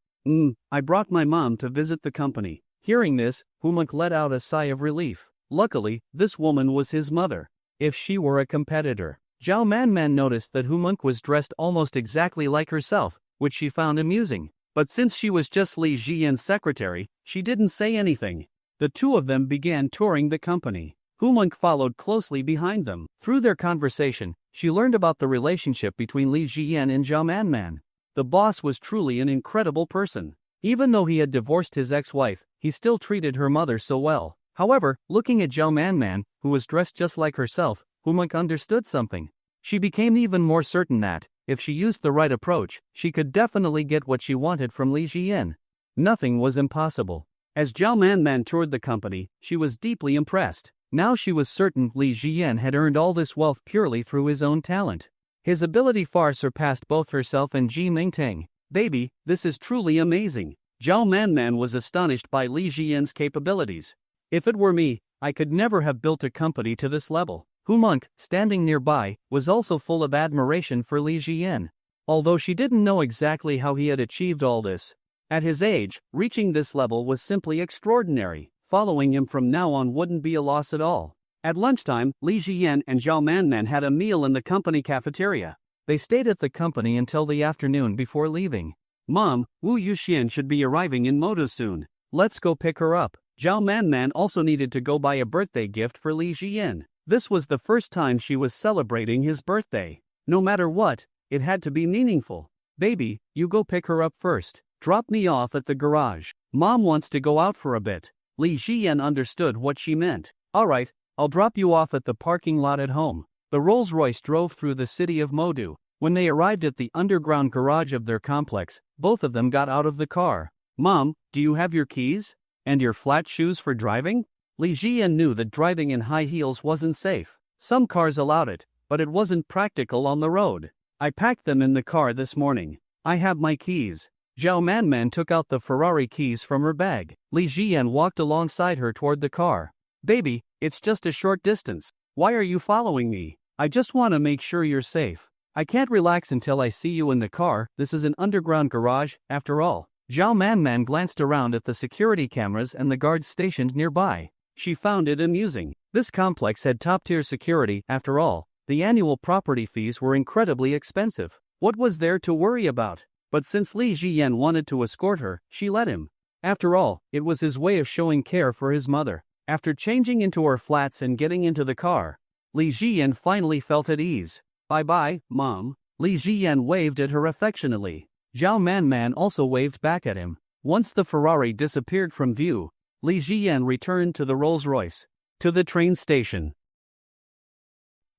B: I brought my mom to visit the company. Hearing this, Humunk let out a sigh of relief. Luckily, this woman was his mother. If she were a competitor. Zhao Manman noticed that Humunk was dressed almost exactly like herself, which she found amusing. But since she was just Li Jian's secretary, she didn't say anything. The two of them began touring the company. Hu followed closely behind them. Through their conversation, she learned about the relationship between Li Jian and Zhao Manman. The boss was truly an incredible person. Even though he had divorced his ex-wife, he still treated her mother so well. However, looking at Zhao Manman, who was dressed just like herself, Hu understood something. She became even more certain that, if she used the right approach, she could definitely get what she wanted from Li Jian. Nothing was impossible. As Zhao Manman toured the company, she was deeply impressed. Now she was certain Li Jian had earned all this wealth purely through his own talent. His ability far surpassed both herself and Ji Mingtang. Baby, this is truly amazing. Zhao Manman was astonished by Li Jian's capabilities. If it were me, I could never have built a company to this level. Hu standing nearby, was also full of admiration for Li Jian. Although she didn't know exactly how he had achieved all this. At his age, reaching this level was simply extraordinary. Following him from now on wouldn't be a loss at all. At lunchtime, Li Jian and Zhao Manman had a meal in the company cafeteria. They stayed at the company until the afternoon before leaving. Mom, Wu Yuxian should be arriving in Moto soon. Let's go pick her up. Zhao Manman also needed to go buy a birthday gift for Li Jian. This was the first time she was celebrating his birthday. No matter what, it had to be meaningful. Baby, you go pick her up first. Drop me off at the garage. Mom wants to go out for a bit. Li Jian understood what she meant. Alright, I'll drop you off at the parking lot at home. The Rolls-Royce drove through the city of Modu. When they arrived at the underground garage of their complex, both of them got out of the car. Mom, do you have your keys? And your flat shoes for driving? Li Jian knew that driving in high heels wasn't safe. Some cars allowed it, but it wasn't practical on the road. I packed them in the car this morning. I have my keys. Zhao Manman took out the Ferrari keys from her bag. Li Jian walked alongside her toward the car. Baby, it's just a short distance. Why are you following me? I just want to make sure you're safe. I can't relax until I see you in the car. This is an underground garage, after all. Zhao Manman glanced around at the security cameras and the guards stationed nearby. She found it amusing. This complex had top-tier security, after all. The annual property fees were incredibly expensive. What was there to worry about? But since Li Jian wanted to escort her, she let him. After all, it was his way of showing care for his mother. After changing into her flats and getting into the car, Li Jian finally felt at ease. Bye-bye, Mom. Li Jian waved at her affectionately. Zhao Manman also waved back at him. Once the Ferrari disappeared from view, Li Jian returned to the Rolls-Royce. To the train station.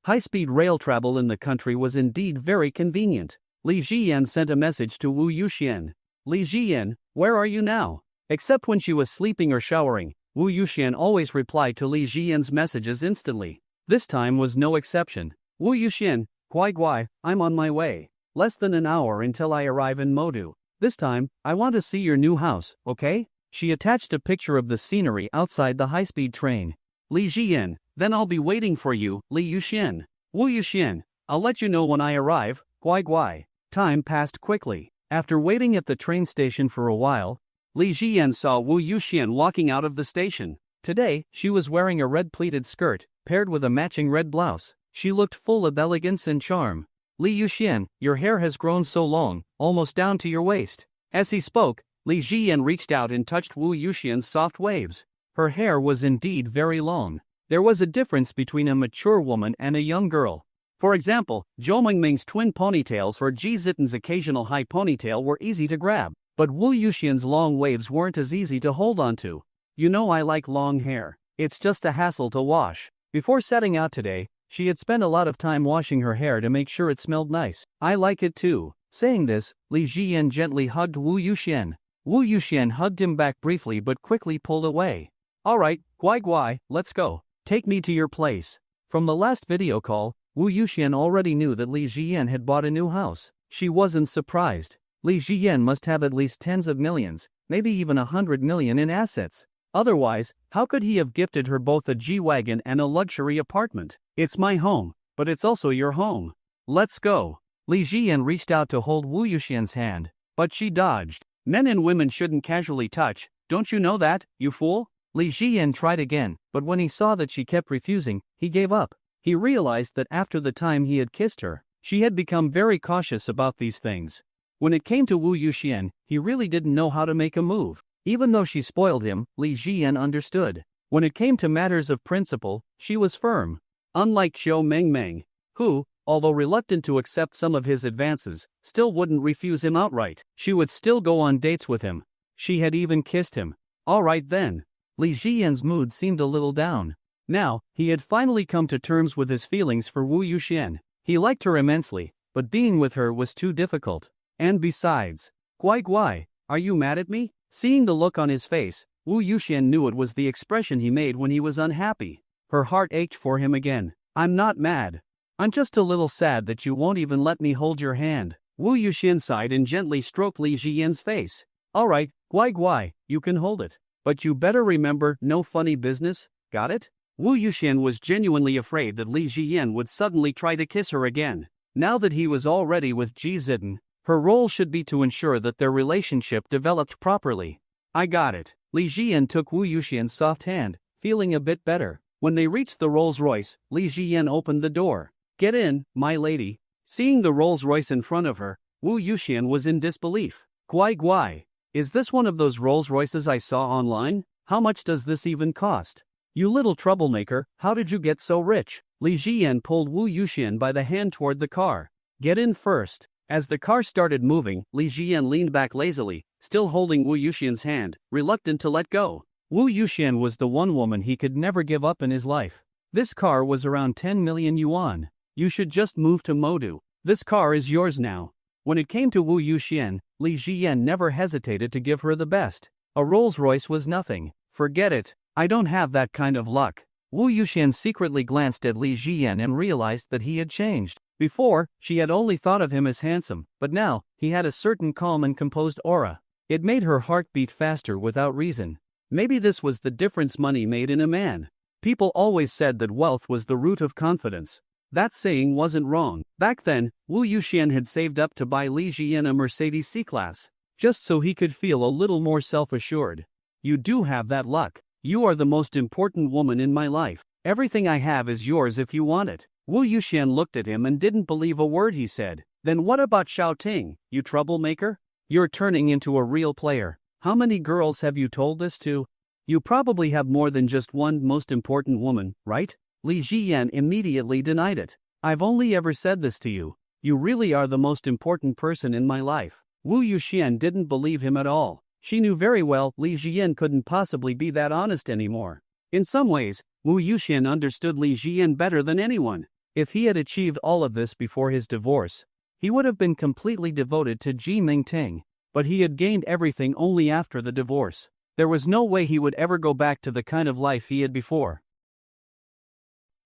B: High-speed rail travel in the country was indeed very convenient. Li Jian sent a message to Wu Yuxian. Li Jian, where are you now? Except when she was sleeping or showering, Wu Yuxian always replied to Li Jian's messages instantly. This time was no exception. Wu Yuxian, Guai, I'm on my way. Less than an hour until I arrive in Modu. This time, I want to see your new house, okay? She attached a picture of the scenery outside the high-speed train. Li Jian, then I'll be waiting for you, Li Yuxian. Wu Yuxian, I'll let you know when I arrive, Guai. Time passed quickly. After waiting at the train station for a while, Li Jian saw Wu Yuxian walking out of the station. Today, she was wearing a red pleated skirt, paired with a matching red blouse. She looked full of elegance and charm. Li Yuxian, your hair has grown so long, almost down to your waist. As he spoke, Li Jian reached out and touched Wu Yuxian's soft waves. Her hair was indeed very long. There was a difference between a mature woman and a young girl. For example, Zhou Mingming's twin ponytails or Ji Zitan's occasional high ponytail were easy to grab, but Wu Yuxian's long waves weren't as easy to hold onto. You know I like long hair. It's just a hassle to wash. Before setting out today, she had spent a lot of time washing her hair to make sure it smelled nice. I like it too. Saying this, Li Jian gently hugged Wu Yuxian. Wu Yuxian hugged him back briefly but quickly pulled away. Alright, Guai, let's go. Take me to your place. From the last video call, Wu Yuxian already knew that Li Jian had bought a new house. She wasn't surprised. Li Jian must have at least tens of millions, maybe even 100 million in assets. Otherwise, how could he have gifted her both a G-Wagon and a luxury apartment? It's my home, but it's also your home. Let's go. Li Jian reached out to hold Wu Yuxian's hand, but she dodged. Men and women shouldn't casually touch, don't you know that, you fool? Li Jian tried again, but when he saw that she kept refusing, he gave up. He realized that after the time he had kissed her, she had become very cautious about these things. When it came to Wu Yuxian, he really didn't know how to make a move. Even though she spoiled him, Li Jian understood. When it came to matters of principle, she was firm. Unlike Xiao Mengmeng, who, although reluctant to accept some of his advances, still wouldn't refuse him outright. She would still go on dates with him. She had even kissed him. All right then. Li Jian's mood seemed a little down. Now, he had finally come to terms with his feelings for Wu Yuxian. He liked her immensely, but being with her was too difficult. And besides, Guai, are you mad at me? Seeing the look on his face, Wu Yuxian knew it was the expression he made when he was unhappy. Her heart ached for him again. I'm not mad. I'm just a little sad that you won't even let me hold your hand. Wu Yuxian sighed and gently stroked Li Jian's face. Alright, Guai, you can hold it. But you better remember, no funny business, got it? Wu Yuxian was genuinely afraid that Li Jian would suddenly try to kiss her again. Now that he was already with Ji Ziden, her role should be to ensure that their relationship developed properly. I got it. Li Jian took Wu Yuxian's soft hand, feeling a bit better. When they reached the Rolls-Royce, Li Jian opened the door. Get in, my lady. Seeing the Rolls-Royce in front of her, Wu Yuxian was in disbelief. Guai, is this one of those Rolls-Royces I saw online? How much does this even cost? You little troublemaker, how did you get so rich? Li Jian pulled Wu Yuxian by the hand toward the car. Get in first. As the car started moving, Li Jian leaned back lazily, still holding Wu Yuxian's hand, reluctant to let go. Wu Yuxian was the one woman he could never give up in his life. This car was around 10 million yuan. You should just move to Modu. This car is yours now. When it came to Wu Yuxian, Li Jian never hesitated to give her the best. A Rolls-Royce was nothing. Forget it. I don't have that kind of luck. Wu Yuxian secretly glanced at Li Jian and realized that he had changed. Before, she had only thought of him as handsome, but now, he had a certain calm and composed aura. It made her heart beat faster without reason. Maybe this was the difference money made in a man. People always said that wealth was the root of confidence. That saying wasn't wrong. Back then, Wu Yuxian had saved up to buy Li Jian a Mercedes C-Class, just so he could feel a little more self-assured. You do have that luck. You are the most important woman in my life. Everything I have is yours if you want it. Wu Yuxian looked at him and didn't believe a word he said. Then what about Xiao Ting, you troublemaker? You're turning into a real player. How many girls have you told this to? You probably have more than just one most important woman, right? Li Jian immediately denied it. I've only ever said this to you. You really are the most important person in my life. Wu Yuxian didn't believe him at all. She knew very well Li Jian couldn't possibly be that honest anymore. In some ways, Wu Yuxian understood Li Jian better than anyone. If he had achieved all of this before his divorce, he would have been completely devoted to Ji Mingting. But he had gained everything only after the divorce. There was no way he would ever go back to the kind of life he had before.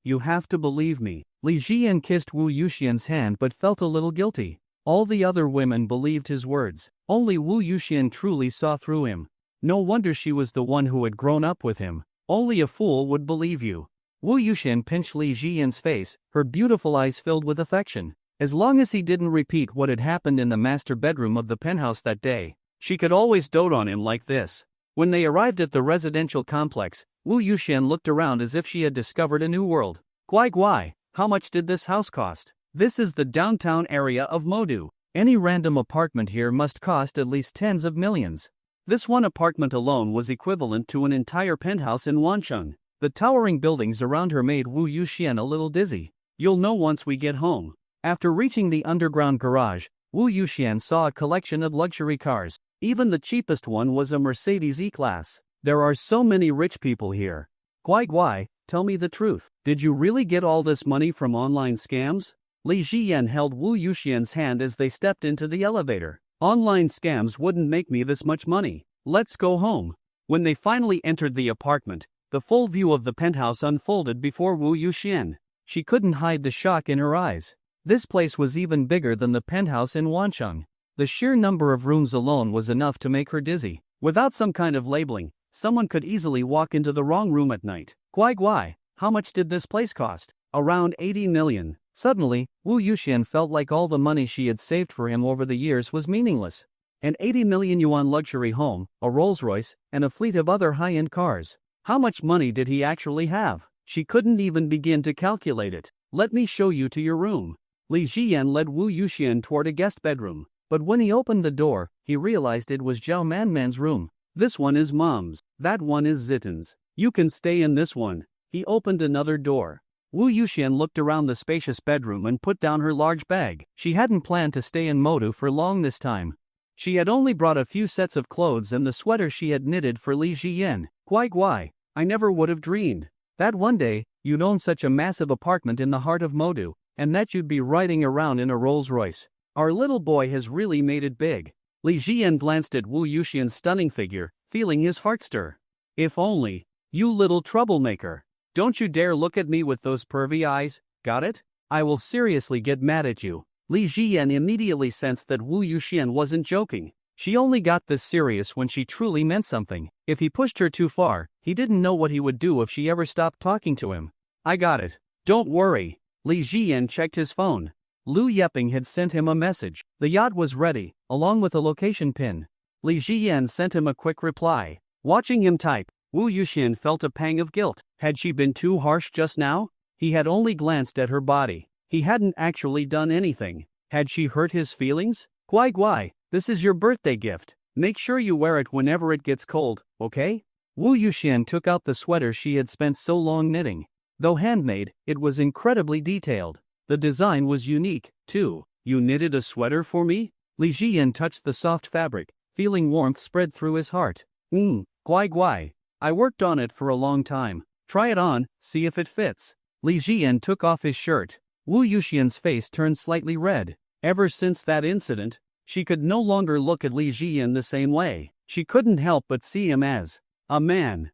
B: You have to believe me. Li Jian kissed Wu Yuxian's hand but felt a little guilty. All the other women believed his words. Only Wu Yuxian truly saw through him. No wonder she was the one who had grown up with him. Only a fool would believe you. Wu Yuxian pinched Li Jian's face, her beautiful eyes filled with affection. As long as he didn't repeat what had happened in the master bedroom of the penthouse that day, she could always dote on him like this. When they arrived at the residential complex, Wu Yuxian looked around as if she had discovered a new world. Guai, how much did this house cost? This is the downtown area of Modu. Any random apartment here must cost at least tens of millions. This one apartment alone was equivalent to an entire penthouse in Wancheng. The towering buildings around her made Wu Yuxian a little dizzy. You'll know once we get home. After reaching the underground garage, Wu Yuxian saw a collection of luxury cars. Even the cheapest one was a Mercedes E-Class. There are so many rich people here. Guai, tell me the truth. Did you really get all this money from online scams? Li Jian held Wu Yuxian's hand as they stepped into the elevator. Online scams wouldn't make me this much money. Let's go home. When they finally entered the apartment, the full view of the penthouse unfolded before Wu Yuxian. She couldn't hide the shock in her eyes. This place was even bigger than the penthouse in Wancheng. The sheer number of rooms alone was enough to make her dizzy. Without some kind of labeling, someone could easily walk into the wrong room at night. Guai, how much did this place cost? Around 80 million. Suddenly, Wu Yuxian felt like all the money she had saved for him over the years was meaningless. An 80 million yuan luxury home, a Rolls-Royce, and a fleet of other high-end cars. How much money did he actually have? She couldn't even begin to calculate it. Let me show you to your room. Li Jian led Wu Yuxian toward a guest bedroom. But when he opened the door, he realized it was Zhao Manman's room. This one is Mom's. That one is Zitan's. You can stay in this one. He opened another door. Wu Yuxian looked around the spacious bedroom and put down her large bag. She hadn't planned to stay in Modu for long this time. She had only brought a few sets of clothes and the sweater she had knitted for Li Jiyan. Guai, I never would have dreamed that one day you'd own such a massive apartment in the heart of Modu, and that you'd be riding around in a Rolls-Royce. Our little boy has really made it big. Li Jiyan glanced at Wu Yuxian's stunning figure, feeling his heart stir. If only. You little troublemaker. Don't you dare look at me with those pervy eyes, got it? I will seriously get mad at you. Li Jiyan immediately sensed that Wu Yuxian wasn't joking. She only got this serious when she truly meant something. If he pushed her too far, he didn't know what he would do if she ever stopped talking to him. I got it. Don't worry. Li Jiyan checked his phone. Lu Yeping had sent him a message. The yacht was ready, along with a location pin. Li Jiyan sent him a quick reply. Watching him type, Wu Yuxian felt a pang of guilt. Had she been too harsh just now? He had only glanced at her body. He hadn't actually done anything. Had she hurt his feelings? Guai, this is your birthday gift. Make sure you wear it whenever it gets cold, okay? Wu Yuxian took out the sweater she had spent so long knitting. Though handmade, it was incredibly detailed. The design was unique, too. You knitted a sweater for me? Li Jiyan touched the soft fabric, feeling warmth spread through his heart. Guai. I worked on it for a long time. Try it on, see if it fits. Li Jiyan took off his shirt. Wu Yuxian's face turned slightly red. Ever since that incident, she could no longer look at Li Jiyan the same way. She couldn't help but see him as a man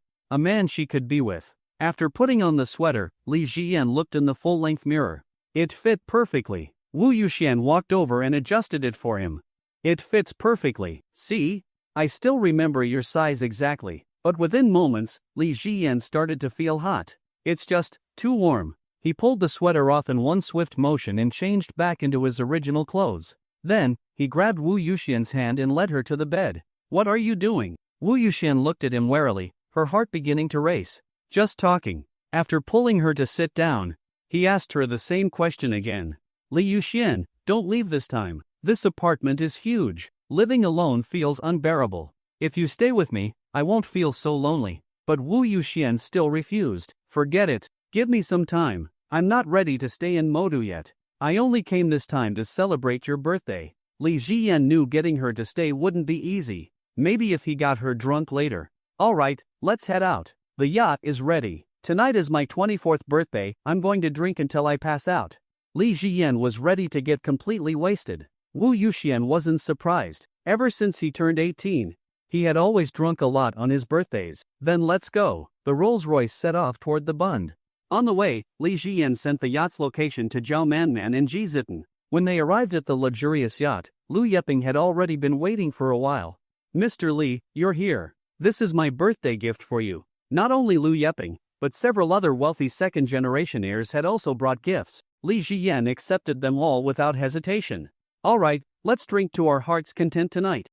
B: she could be with. After putting on the sweater, Li Jiyan looked in the full-length mirror. It fit perfectly. Wu Yuxian walked over and adjusted it for him. It fits perfectly, see? I still remember your size exactly. But within moments, Li Jiyan started to feel hot. It's just too warm. He pulled the sweater off in one swift motion and changed back into his original clothes. Then, he grabbed Wu Yuxian's hand and led her to the bed. What are you doing? Wu Yuxian looked at him warily, her heart beginning to race. Just talking. After pulling her to sit down, he asked her the same question again. Li Yuxian, don't leave this time. This apartment is huge. Living alone feels unbearable. If you stay with me, I won't feel so lonely. But Wu Yuxian still refused. Forget it. Give me some time. I'm not ready to stay in Modu yet. I only came this time to celebrate your birthday. Li Jiyan knew getting her to stay wouldn't be easy. Maybe if he got her drunk later. Alright, let's head out. The yacht is ready. Tonight is my 24th birthday. I'm going to drink until I pass out. Li Jiyan was ready to get completely wasted. Wu Yuxian wasn't surprised. Ever since he turned 18, he had always drunk a lot on his birthdays. Then let's go. The Rolls-Royce set off toward the Bund. On the way, Li Jiyan sent the yacht's location to Zhao Manman and Ji Zitan. When they arrived at the luxurious yacht, Lu Yeping had already been waiting for a while. Mr. Li, you're here. This is my birthday gift for you. Not only Lu Yeping, but several other wealthy second-generation heirs had also brought gifts. Li Jiyan accepted them all without hesitation. Alright, let's drink to our heart's content tonight.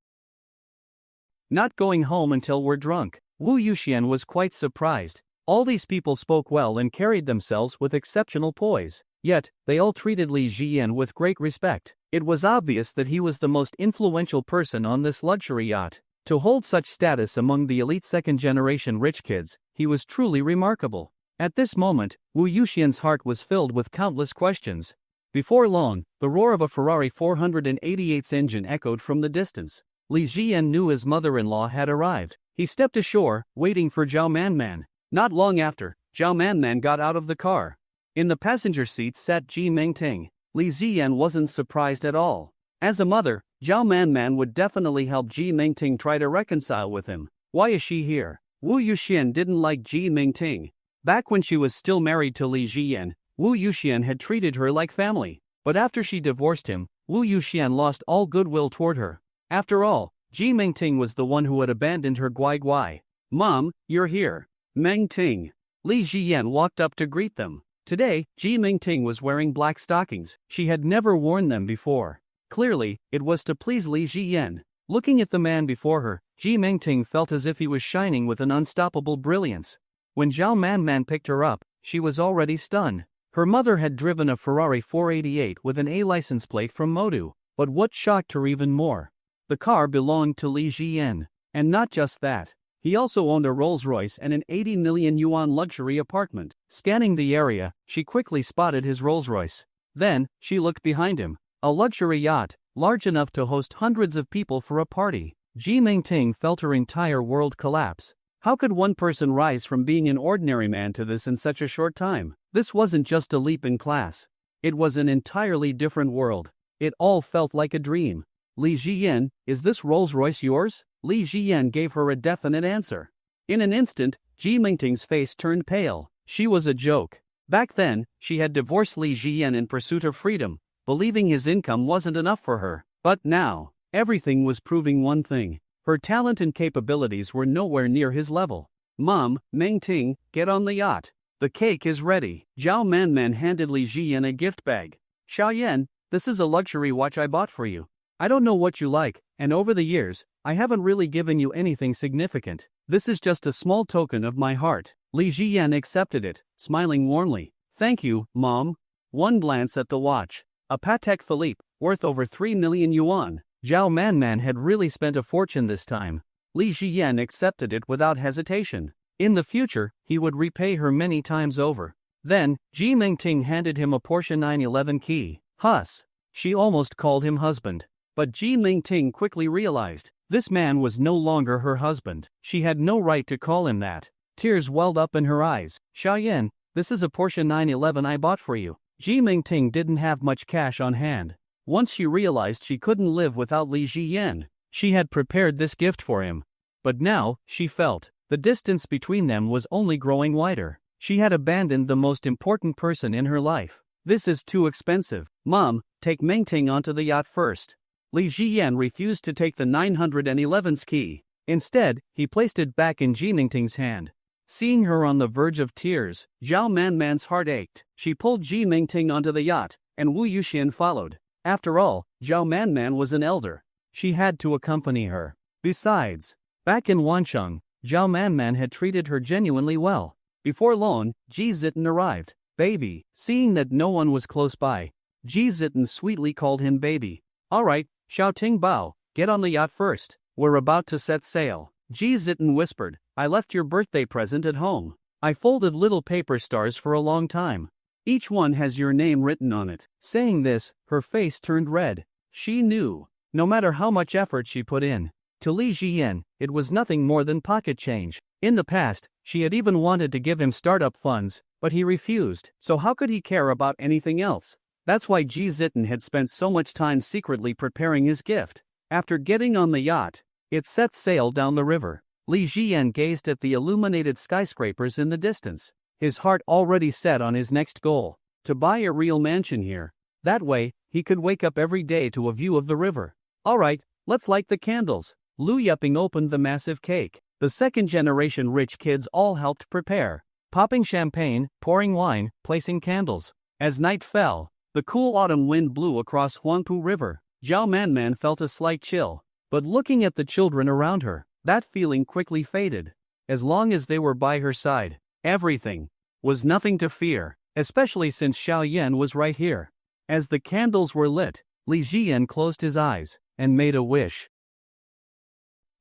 B: Not going home until we're drunk. Wu Yuxian was quite surprised. All these people spoke well and carried themselves with exceptional poise. Yet, they all treated Li Jiyan with great respect. It was obvious that he was the most influential person on this luxury yacht. To hold such status among the elite second-generation rich kids, he was truly remarkable. At this moment, Wu Yuxian's heart was filled with countless questions. Before long, the roar of a Ferrari 488's engine echoed from the distance. Li Jiyan knew his mother-in-law had arrived. He stepped ashore, waiting for Zhao Manman. Not long after, Zhao Manman got out of the car. In the passenger seat sat Ji Mingting. Li Jiyan wasn't surprised at all. As a mother, Zhao Manman would definitely help Ji Mingting try to reconcile with him. Why is she here? Wu Yuxian didn't like Ji Mingting. Back when she was still married to Li Jiyan, Wu Yuxian had treated her like family. But after she divorced him, Wu Yuxian lost all goodwill toward her. After all, Ji Mingting was the one who had abandoned her. Guai. Mom, you're here. Mingting. Li Jiyan walked up to greet them. Today, Ji Mingting was wearing black stockings. She had never worn them before. Clearly, it was to please Li Jiyan. Looking at the man before her, Ji Mingting felt as if he was shining with an unstoppable brilliance. When Zhao Manman picked her up, she was already stunned. Her mother had driven a Ferrari 488 with an A license plate from Modu. But what shocked her even more? The car belonged to Li Jiyan. And not just that. He also owned a Rolls-Royce and an 80 million yuan luxury apartment. Scanning the area, she quickly spotted his Rolls-Royce. Then, she looked behind him. A luxury yacht, large enough to host hundreds of people for a party. Ji Mingting felt her entire world collapse. How could one person rise from being an ordinary man to this in such a short time? This wasn't just a leap in class. It was an entirely different world. It all felt like a dream. Li Jiyan, is this Rolls-Royce yours? Li Jiyan gave her a definite answer. In an instant, Ji Mingting's face turned pale. She was a joke. Back then, she had divorced Li Jiyan in pursuit of freedom, believing his income wasn't enough for her. But now, everything was proving one thing. Her talent and capabilities were nowhere near his level. Mom, Mingting, get on the yacht. The cake is ready. Zhao Manman handed Li Jiyan a gift bag. Xiaoyan, this is a luxury watch I bought for you. I don't know what you like, and over the years, I haven't really given you anything significant. This is just a small token of my heart. Li Jiyan accepted it, smiling warmly. Thank you, Mom. One glance at the watch. A Patek Philippe, worth over 3 million yuan. Zhao Manman had really spent a fortune this time. Li Jiyan accepted it without hesitation. In the future, he would repay her many times over. Then, Ji Mingting handed him a Porsche 911 key. Hus. She almost called him husband. But Ji Mingting quickly realized, this man was no longer her husband. She had no right to call him that. Tears welled up in her eyes. Xiaoyan, this is a Porsche 911 I bought for you. Ji Mingting didn't have much cash on hand. Once she realized she couldn't live without Li Jiyan, she had prepared this gift for him. But now, she felt, the distance between them was only growing wider. She had abandoned the most important person in her life. This is too expensive. Mom, take Mingting onto the yacht first. Li Jiyan refused to take the 911's key. Instead, he placed it back in Ji Mingting's hand. Seeing her on the verge of tears, Zhao Manman's heart ached. She pulled Ji Mingting onto the yacht, and Wu Yuxian followed. After all, Zhao Manman was an elder. She had to accompany her. Besides, back in Wancheng, Zhao Manman had treated her genuinely well. Before long, Ji Zitten arrived. Baby. Seeing that no one was close by, Ji Zitten sweetly called him baby. Alright, Xiao Ting Bao, get on the yacht first. We're about to set sail. Ji Zitten whispered, I left your birthday present at home. I folded little paper stars for a long time. Each one has your name written on it. Saying this, her face turned red. She knew, no matter how much effort she put in, to Li Jiyan, it was nothing more than pocket change. In the past, she had even wanted to give him startup funds, but he refused. So how could he care about anything else? That's why Ji Zitten had spent so much time secretly preparing his gift. After getting on the yacht, it set sail down the river. Li Jiyan gazed at the illuminated skyscrapers in the distance. His heart already set on his next goal, to buy a real mansion here. That way, he could wake up every day to a view of the river. Alright, let's light the candles. Lu Yuping opened the massive cake. The second-generation rich kids all helped prepare, popping champagne, pouring wine, placing candles. As night fell, the cool autumn wind blew across Huangpu River. Zhao Manman felt a slight chill, but looking at the children around her, that feeling quickly faded. As long as they were by her side, everything was nothing to fear, especially since Xiaoyan was right here. As the candles were lit, Li Jiyan closed his eyes and made a wish.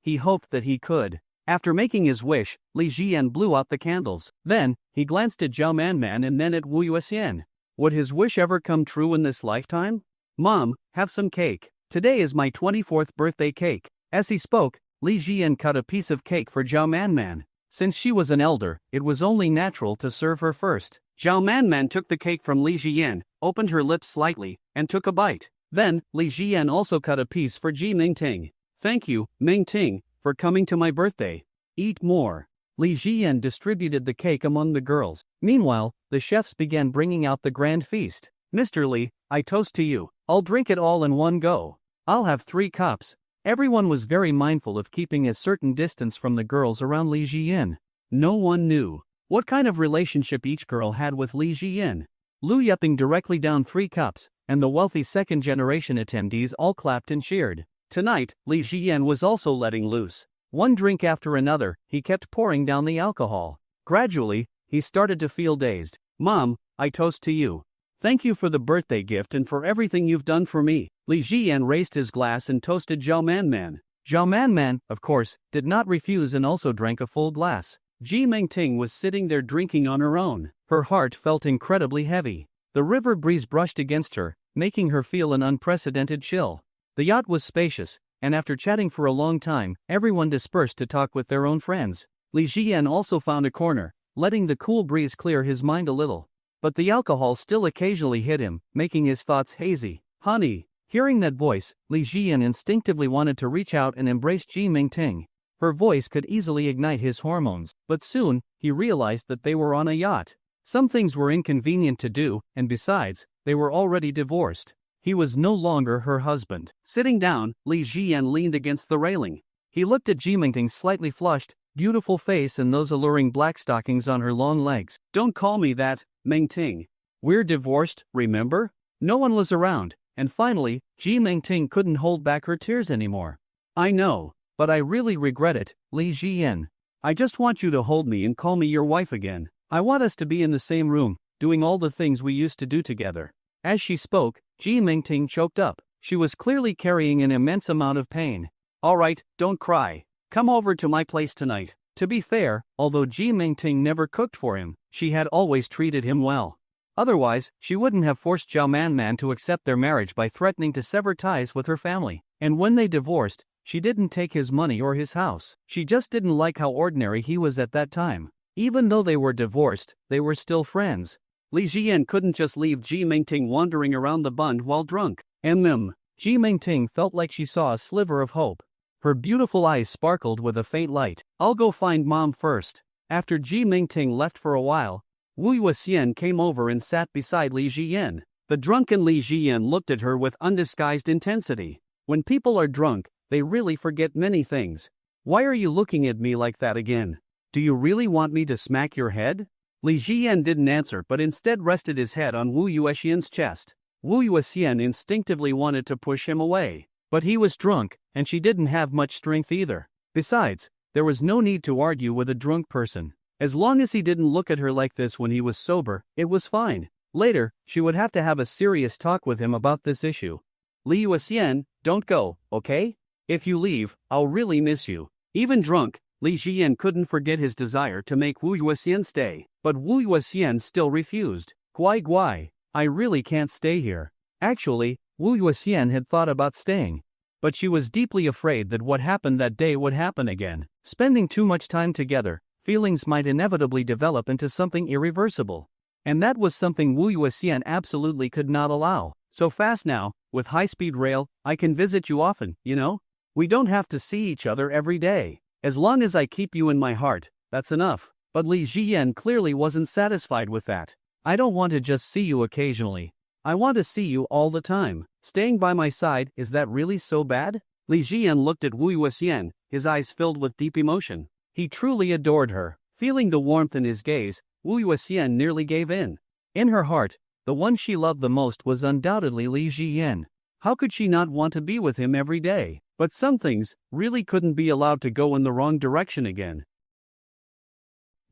B: He hoped that he could. After making his wish, Li Jiyan blew out the candles. Then, he glanced at Zhao Manman and then at Wu Yuxian. Would his wish ever come true in this lifetime? Mom, have some cake. Today is my 24th birthday cake. As he spoke, Li Jiyan cut a piece of cake for Zhao Manman. Since she was an elder, it was only natural to serve her first. Zhao Manman took the cake from Li Jiyan, opened her lips slightly, and took a bite. Then, Li Jiyan also cut a piece for Ji Mingting. Thank you, Mingting, for coming to my birthday. Eat more. Li Jiyan distributed the cake among the girls. Meanwhile, the chefs began bringing out the grand feast. Mr. Li, I toast to you. I'll drink it all in one go. I'll have 3 cups. Everyone was very mindful of keeping a certain distance from the girls around Li Jiyan. No one knew what kind of relationship each girl had with Li Jiyan. Lu Yuping directly downed 3 cups, and the wealthy second-generation attendees all clapped and cheered. Tonight, Li Jiyan was also letting loose. One drink after another, he kept pouring down the alcohol. Gradually, he started to feel dazed. Mom, I toast to you. Thank you for the birthday gift and for everything you've done for me. Li Jiyan raised his glass and toasted Zhao Manman. Zhao Man, of course, did not refuse and also drank a full glass. Ji Mingting was sitting there drinking on her own. Her heart felt incredibly heavy. The river breeze brushed against her, making her feel an unprecedented chill. The yacht was spacious, and after chatting for a long time, everyone dispersed to talk with their own friends. Li Jian also found a corner, letting the cool breeze clear his mind a little. But the alcohol still occasionally hit him, making his thoughts hazy. Honey. Hearing that voice, Li Jian instinctively wanted to reach out and embrace Ji Mingting. Her voice could easily ignite his hormones, but soon, he realized that they were on a yacht. Some things were inconvenient to do, and besides, they were already divorced. He was no longer her husband. Sitting down, Li Jian leaned against the railing. He looked at Ji Mingting's slightly flushed, beautiful face and those alluring black stockings on her long legs. Don't call me that, Mingting. We're divorced, remember? No one was around, and finally, Ji Mingting couldn't hold back her tears anymore. I know, but I really regret it, Li Jian. I just want you to hold me and call me your wife again. I want us to be in the same room, doing all the things we used to do together. As she spoke, Ji Mingting choked up. She was clearly carrying an immense amount of pain. Alright, don't cry. Come over to my place tonight. To be fair, although Ji Mingting never cooked for him, she had always treated him well. Otherwise, she wouldn't have forced Zhao Man to accept their marriage by threatening to sever ties with her family. And when they divorced, she didn't take his money or his house. She just didn't like how ordinary he was at that time. Even though they were divorced, they were still friends. Li Jian couldn't just leave Ji Mingting wandering around the bund while drunk. Ji Mingting felt like she saw a sliver of hope. Her beautiful eyes sparkled with a faint light. I'll go find Mom first. After Ji Mingting left for a while, Wu Yuxian came over and sat beside Li Jian. The drunken Li Jian looked at her with undisguised intensity. When people are drunk, they really forget many things. Why are you looking at me like that again? Do you really want me to smack your head? Li Jian didn't answer but instead rested his head on Wu Yuxian's chest. Wu Yuxian instinctively wanted to push him away. But he was drunk, and she didn't have much strength either. Besides, there was no need to argue with a drunk person. As long as he didn't look at her like this when he was sober, it was fine. Later, she would have to have a serious talk with him about this issue. Li Yuxian, don't go, okay? If you leave, I'll really miss you. Even drunk, Li Jian couldn't forget his desire to make Wu Yuxian stay. But Wu Yuxian still refused. Guai, I really can't stay here. Actually, Wu Yuxian had thought about staying. But she was deeply afraid that what happened that day would happen again. Spending too much time together, feelings might inevitably develop into something irreversible. And that was something Wu Yuxian absolutely could not allow. So fast now, with high-speed rail, I can visit you often, you know? We don't have to see each other every day. As long as I keep you in my heart, that's enough. But Li Jian clearly wasn't satisfied with that. I don't want to just see you occasionally. I want to see you all the time. Staying by my side, is that really so bad? Li Jian looked at Wu Yuxian, his eyes filled with deep emotion. He truly adored her. Feeling the warmth in his gaze, Wu Yuxian nearly gave in. In her heart, the one she loved the most was undoubtedly Li Jian. How could she not want to be with him every day? But some things really couldn't be allowed to go in the wrong direction again.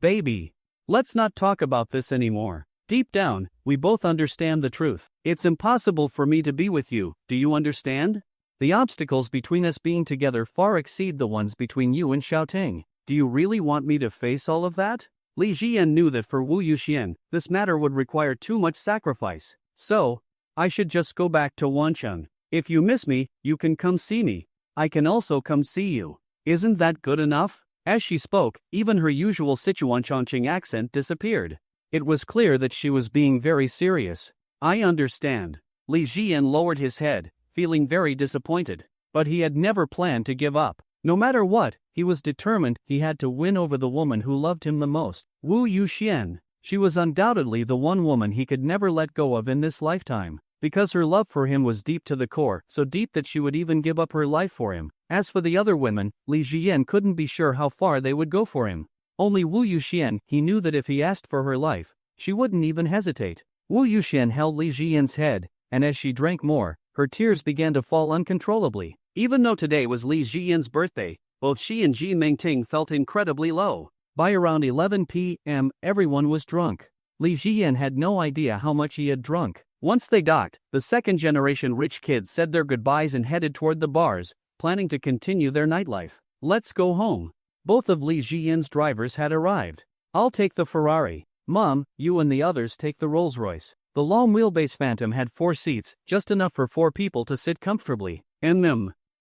B: Baby, let's not talk about this anymore. Deep down, we both understand the truth. It's impossible for me to be with you, do you understand? The obstacles between us being together far exceed the ones between you and Xiaoting. Do you really want me to face all of that? Li Jian knew that for Wu Yuxian, this matter would require too much sacrifice. So, I should just go back to Wancheng. If you miss me, you can come see me. I can also come see you. Isn't that good enough? As she spoke, even her usual Sichuan-Chongqing accent disappeared. It was clear that she was being very serious. I understand. Li Jian lowered his head, feeling very disappointed. But he had never planned to give up. No matter what, he was determined he had to win over the woman who loved him the most. Wu Yuxian. She was undoubtedly the one woman he could never let go of in this lifetime. Because her love for him was deep to the core, so deep that she would even give up her life for him. As for the other women, Li Jian couldn't be sure how far they would go for him. Only Wu Yuxian, he knew that if he asked for her life, she wouldn't even hesitate. Wu Yuxian held Li Jian's head, and as she drank more, her tears began to fall uncontrollably. Even though today was Li Jian's birthday, both she and Ji Mingting felt incredibly low. By around 11 p.m., everyone was drunk. Li Jian had no idea how much he had drunk. Once they docked, the second-generation rich kids said their goodbyes and headed toward the bars, planning to continue their nightlife. Let's go home. Both of Li Jiyan's drivers had arrived. I'll take the Ferrari. Mom, you and the others take the Rolls-Royce. The long wheelbase Phantom had 4 seats, just enough for 4 people to sit comfortably.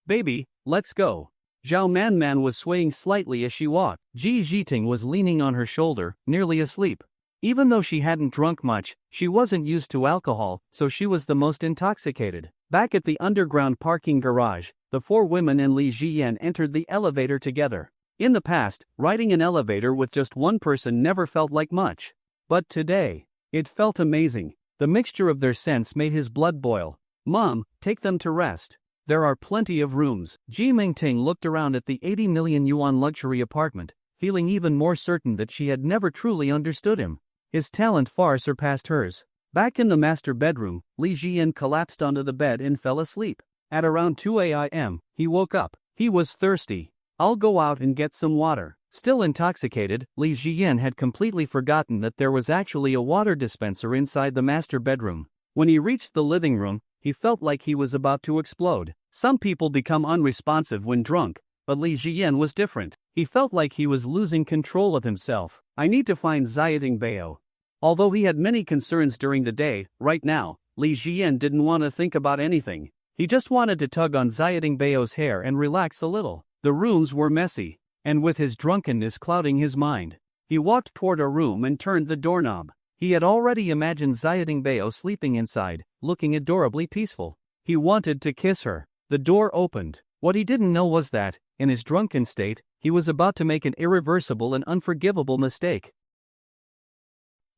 B: Baby, let's go. Zhao Man was swaying slightly as she walked. Ji Jiting was leaning on her shoulder, nearly asleep. Even though she hadn't drunk much, she wasn't used to alcohol, so she was the most intoxicated. Back at the underground parking garage, the 4 women and Li Jiyan entered the elevator together. In the past, riding an elevator with just one person never felt like much. But today, it felt amazing. The mixture of their scents made his blood boil. Mom, take them to rest. There are plenty of rooms. Ji Mingting looked around at the 80 million yuan luxury apartment, feeling even more certain that she had never truly understood him. His talent far surpassed hers. Back in the master bedroom, Li Jiyan collapsed onto the bed and fell asleep. At around 2 a.m., he woke up. He was thirsty. I'll go out and get some water. Still intoxicated, Li Jiyan had completely forgotten that there was actually a water dispenser inside the master bedroom. When he reached the living room, he felt like he was about to explode. Some people become unresponsive when drunk, but Li Jiyan was different. He felt like he was losing control of himself. I need to find Zhiting Bao. Although he had many concerns during the day, right now, Li Jiyan didn't want to think about anything. He just wanted to tug on Zhiting Bao's hair and relax a little. The rooms were messy, and with his drunkenness clouding his mind, he walked toward a room and turned the doorknob. He had already imagined Zhiting Bao sleeping inside, looking adorably peaceful. He wanted to kiss her. The door opened. What he didn't know was that, in his drunken state, he was about to make an irreversible and unforgivable mistake.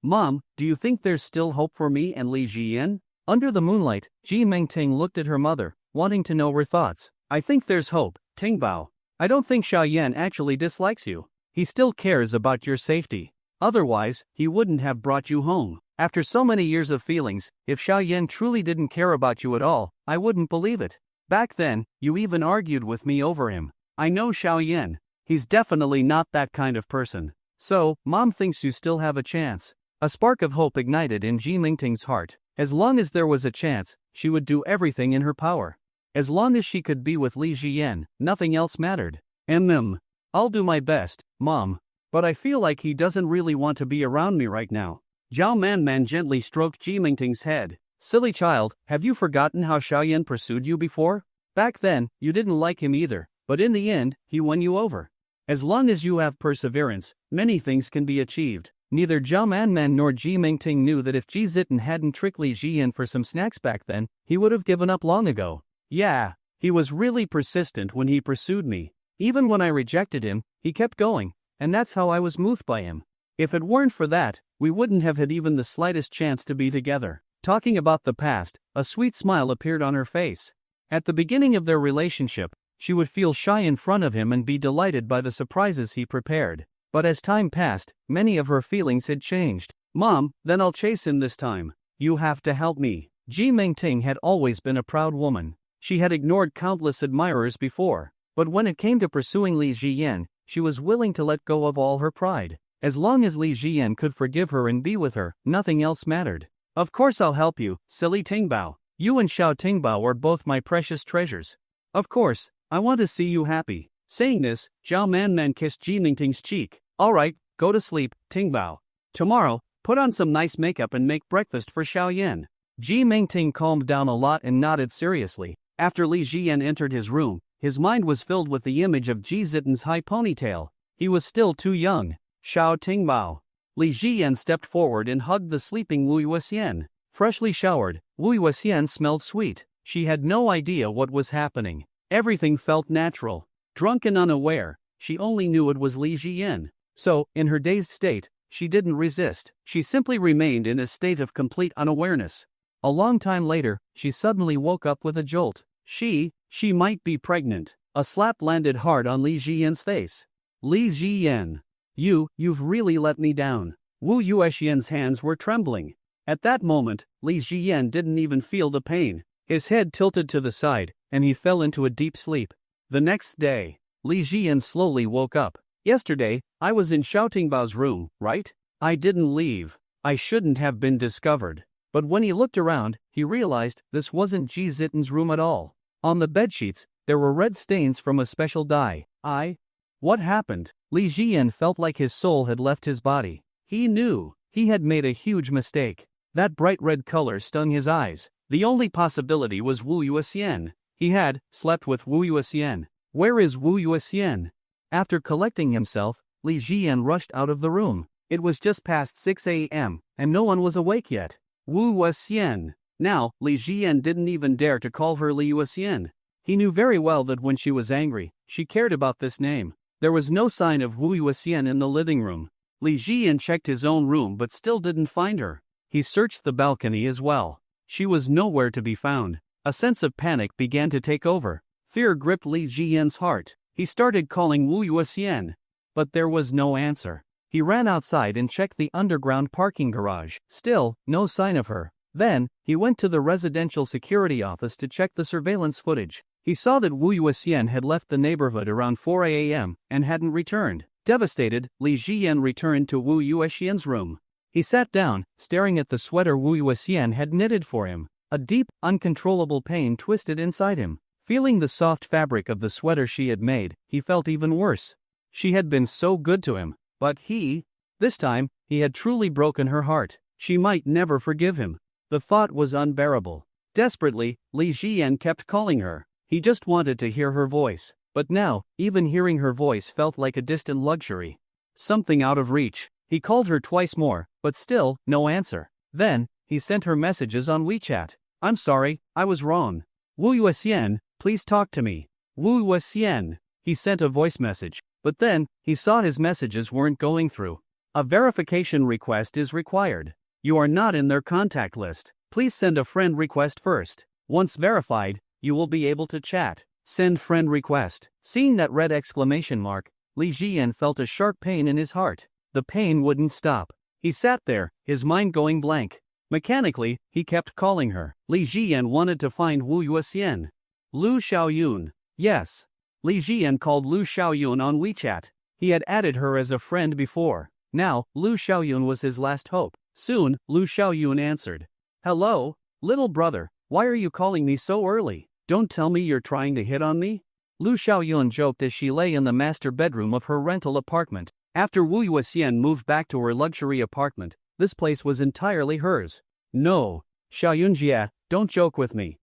B: Mom, do you think there's still hope for me and Li Jiyan? Under the moonlight, Ji Mingting looked at her mother, wanting to know her thoughts. I think there's hope, Tingbao. I don't think Xiaoyan actually dislikes you. He still cares about your safety. Otherwise, he wouldn't have brought you home. After so many years of feelings, if Xiaoyan truly didn't care about you at all, I wouldn't believe it. Back then, you even argued with me over him. I know Xiaoyan. He's definitely not that kind of person. So, Mom thinks you still have a chance. A spark of hope ignited in Ji Mingting's heart. As long as there was a chance, she would do everything in her power. As long as she could be with Li Jiyan, nothing else mattered. I'll do my best, Mom. But I feel like he doesn't really want to be around me right now. Zhao Man gently stroked Ji Mingting's head. Silly child, have you forgotten how Xiaoyan pursued you before? Back then, you didn't like him either, but in the end, he won you over. As long as you have perseverance, many things can be achieved. Neither Zhao Man nor Ji Mingting knew that if Ji Zitin hadn't tricked Li Jiyan for some snacks back then, he would have given up long ago. Yeah, he was really persistent when he pursued me. Even when I rejected him, he kept going. And that's how I was moved by him. If it weren't for that, we wouldn't have had even the slightest chance to be together. Talking about the past, a sweet smile appeared on her face. At the beginning of their relationship, she would feel shy in front of him and be delighted by the surprises he prepared. But as time passed, many of her feelings had changed. Mom, then I'll chase him this time. You have to help me. Ji Mingting had always been a proud woman. She had ignored countless admirers before. But when it came to pursuing Li Jiyan, she was willing to let go of all her pride. As long as Li Jiyan could forgive her and be with her, nothing else mattered. Of course I'll help you, silly Tingbao. You and Xiao Tingbao are both my precious treasures. Of course, I want to see you happy. Saying this, Zhao Man kissed Ji Mingting's cheek. Alright, go to sleep, Tingbao. Tomorrow, put on some nice makeup and make breakfast for Xiaoyan. Ji Mingting calmed down a lot and nodded seriously. After Li Jiyan entered his room, his mind was filled with the image of Ji Zitin's high ponytail. He was still too young. Xiao Tingbao. Li Jiyan stepped forward and hugged the sleeping Wu Yuxian. Freshly showered, Wu Yuxian smelled sweet. She had no idea what was happening. Everything felt natural. Drunk and unaware, she only knew it was Li Jiyan. So, in her dazed state, she didn't resist. She simply remained in a state of complete unawareness. A long time later, she suddenly woke up with a jolt. She might be pregnant. A slap landed hard on Li Jiyan's face. Li Jiyan. You've really let me down. Wu Yuxian's hands were trembling. At that moment, Li Jiyan didn't even feel the pain. His head tilted to the side, and he fell into a deep sleep. The next day, Li Jiyan slowly woke up. Yesterday, I was in Xiao Tingbao's room, right? I didn't leave. I shouldn't have been discovered. But when he looked around, he realized this wasn't Ji Zitin's room at all. On the bedsheets, There were red stains from a special dye. What happened? Li Jian felt like his soul had left his body. He knew he had made a huge mistake. That bright red color stung his eyes. The only possibility was Wu Yuxian. He had slept with Wu Yuxian. Where is Wu Yuxian? After collecting himself, Li Jian rushed out of the room. It was just past 6 a.m., and no one was awake yet. Wu Yuxian. Now, Li Jian didn't even dare to call her Li Yuxian. He knew very well that when she was angry, she cared about this name. There was no sign of Wu Yuxian in the living room. Li Jian checked his own room but still didn't find her. He searched the balcony as well. She was nowhere to be found. A sense of panic began to take over. Fear gripped Li Jian's heart. He started calling Wu Yuxian, but there was no answer. He ran outside and checked the underground parking garage. Still, no sign of her. Then, he went to the residential security office to check the surveillance footage. He saw that Wu Yuxian had left the neighborhood around 4 a.m. and hadn't returned. Devastated, Li Jian returned to Wu Yuxian's room. He sat down, staring at the sweater Wu Yuxian had knitted for him. A deep, uncontrollable pain twisted inside him. Feeling the soft fabric of the sweater she had made, he felt even worse. She had been so good to him, but this time, he had truly broken her heart. She might never forgive him. The thought was unbearable. Desperately, Li Jian kept calling her. He just wanted to hear her voice. But now, even hearing her voice felt like a distant luxury. Something out of reach. He called her twice more, but still, no answer. Then, he sent her messages on WeChat. I'm sorry, I was wrong. Wu Yuxian, please talk to me. Wu Yuxian. He sent a voice message, but then, he saw his messages weren't going through. A verification request is required. You are not in their contact list. Please send a friend request first. Once verified, you will be able to chat. Send friend request. Seeing that red exclamation mark, Li Jian felt a sharp pain in his heart. The pain wouldn't stop. He sat there, his mind going blank. Mechanically, he kept calling her. Li Jian wanted to find Wu Yuxian. Lu Xiaoyun. Yes. Li Jian called Lu Xiaoyun on WeChat. He had added her as a friend before. Now, Lu Xiaoyun was his last hope. Soon, Lu Xiaoyun answered. Hello, little brother, why are you calling me so early? Don't tell me you're trying to hit on me? Lu Xiaoyun joked as she lay in the master bedroom of her rental apartment. After Wu Yuxian moved back to her luxury apartment, this place was entirely hers. No, Xiaoyunjia, don't joke with me.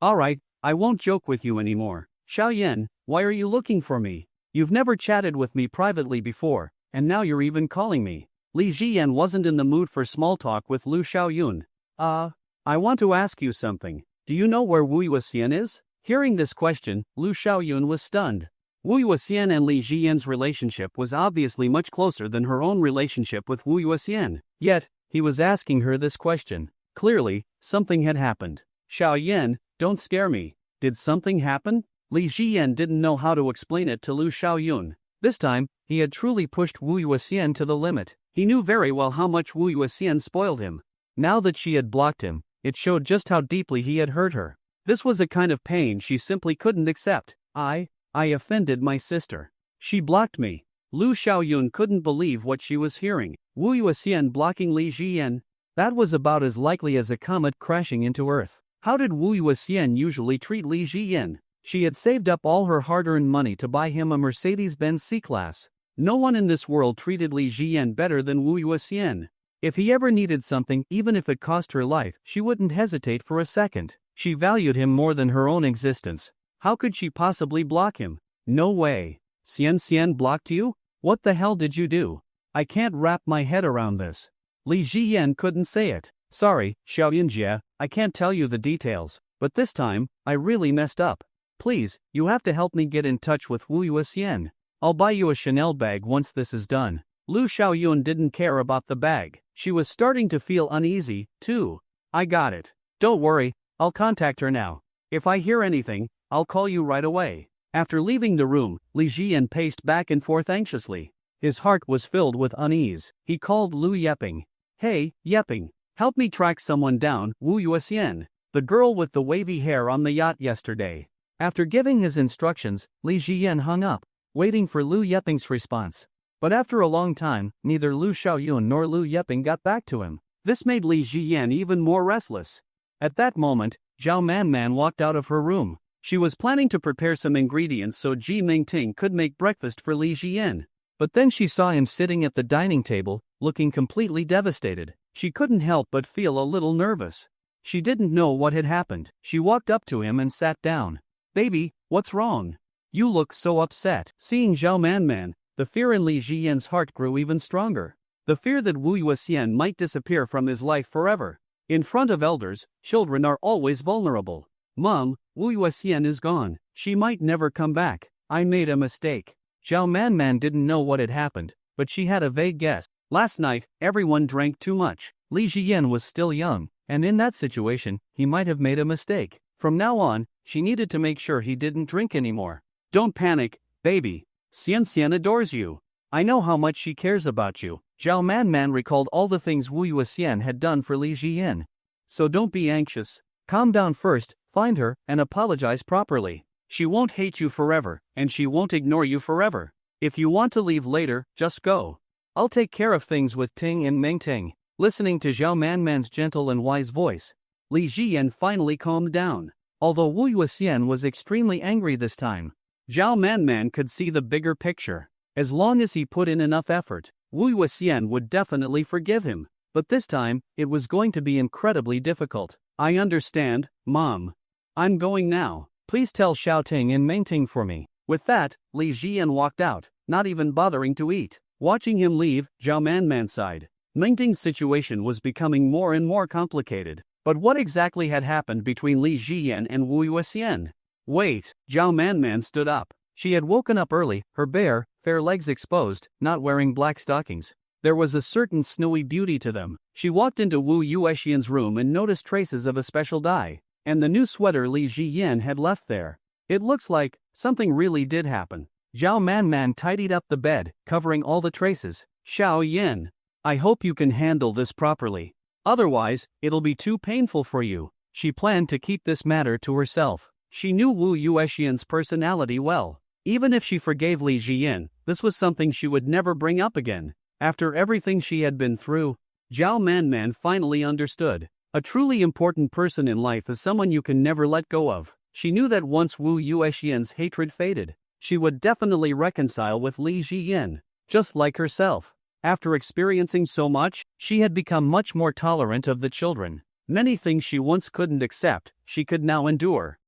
B: Alright, I won't joke with you anymore. Xiaoyan, why are you looking for me? You've never chatted with me privately before, and now you're even calling me. Li Jian wasn't in the mood for small talk with Lu Xiaoyun. I want to ask you something. Do you know where Wu Yuxian is? Hearing this question, Lu Xiaoyun was stunned. Wu Yuxian and Li Jian's relationship was obviously much closer than her own relationship with Wu Yuxian. Yet, he was asking her this question. Clearly, something had happened. Xiaoyan, don't scare me. Did something happen? Li Jian didn't know how to explain it to Lu Xiaoyun. This time, he had truly pushed Wu Yuxian to the limit. He knew very well how much Wu Yuxian spoiled him. Now that she had blocked him, it showed just how deeply he had hurt her. This was a kind of pain she simply couldn't accept. I offended my sister. She blocked me. Lu Xiaoyun couldn't believe what she was hearing. Wu Yuxian blocking Li Jian? That was about as likely as a comet crashing into Earth. How did Wu Yuxian usually treat Li Jian? She had saved up all her hard-earned money to buy him a Mercedes-Benz C-Class. No one in this world treated Li Jian better than Wu Yuxian. If he ever needed something, even if it cost her life, she wouldn't hesitate for a second. She valued him more than her own existence. How could she possibly block him? No way. Xian blocked you? What the hell did you do? I can't wrap my head around this. Li Jian couldn't say it. Sorry, Xiaoyunjia, I can't tell you the details, but this time, I really messed up. Please, you have to help me get in touch with Wu Yuxian. I'll buy you a Chanel bag once this is done. Lu Xiaoyun didn't care about the bag. She was starting to feel uneasy, too. I got it. Don't worry, I'll contact her now. If I hear anything, I'll call you right away. After leaving the room, Li Jian paced back and forth anxiously. His heart was filled with unease. He called Lu Yeping. Hey, Yeping, help me track someone down, Wu Yuxian, the girl with the wavy hair on the yacht yesterday. After giving his instructions, Li Jian hung up, waiting for Lu Yeping's response. But after a long time, neither Lu Xiaoyun nor Lu Yeping got back to him. This made Li Jian even more restless. At that moment, Zhao Manman walked out of her room. She was planning to prepare some ingredients so Ji Mingting could make breakfast for Li Jian. But then she saw him sitting at the dining table, looking completely devastated. She couldn't help but feel a little nervous. She didn't know what had happened. She walked up to him and sat down. "Baby, what's wrong? You look so upset." Seeing Zhao Manman, the fear in Li Jian's heart grew even stronger. The fear that Wu Yuxian might disappear from his life forever. In front of elders, children are always vulnerable. "Mom, Wu Yuxian is gone. She might never come back. I made a mistake." Zhao Manman didn't know what had happened, but she had a vague guess. Last night, everyone drank too much. Li Jian was still young, and in that situation, he might have made a mistake. From now on, she needed to make sure he didn't drink anymore. "Don't panic, baby. Xian Xian adores you. I know how much she cares about you." Zhao Manman recalled all the things Wu Yuxian had done for Li Jian. "So don't be anxious. Calm down first, find her, and apologize properly. She won't hate you forever, and she won't ignore you forever. If you want to leave later, just go. I'll take care of things with Ting and Mingting." Listening to Zhao Manman's gentle and wise voice, Li Jian finally calmed down. Although Wu Yuxian was extremely angry this time, Zhao Manman could see the bigger picture. As long as he put in enough effort, Wu Yuxian would definitely forgive him. But this time, it was going to be incredibly difficult. "I understand, Mom. I'm going now. Please tell Xiaoting and Mingting for me." With that, Li Jian walked out, not even bothering to eat. Watching him leave, Zhao Manman sighed. Mingting's situation was becoming more and more complicated. But what exactly had happened between Li Jian and Wu Yuxian? Wait, Zhao Manman stood up. She had woken up early, her bare, fair legs exposed, not wearing black stockings. There was a certain snowy beauty to them. She walked into Wu Yuxian's room and noticed traces of a special dye, and the new sweater Li Jian had left there. It looks like something really did happen. Zhao Manman tidied up the bed, covering all the traces. "Xiao Yin, I hope you can handle this properly. Otherwise, it'll be too painful for you." She planned to keep this matter to herself. She knew Wu Yuxian's personality well. Even if she forgave Li Jian, this was something she would never bring up again. After everything she had been through, Zhao Manman finally understood. A truly important person in life is someone you can never let go of. She knew that once Wu Yuxian's hatred faded, she would definitely reconcile with Li Jian, just like herself. After experiencing so much, she had become much more tolerant of the children. Many things she once couldn't accept, she could now endure.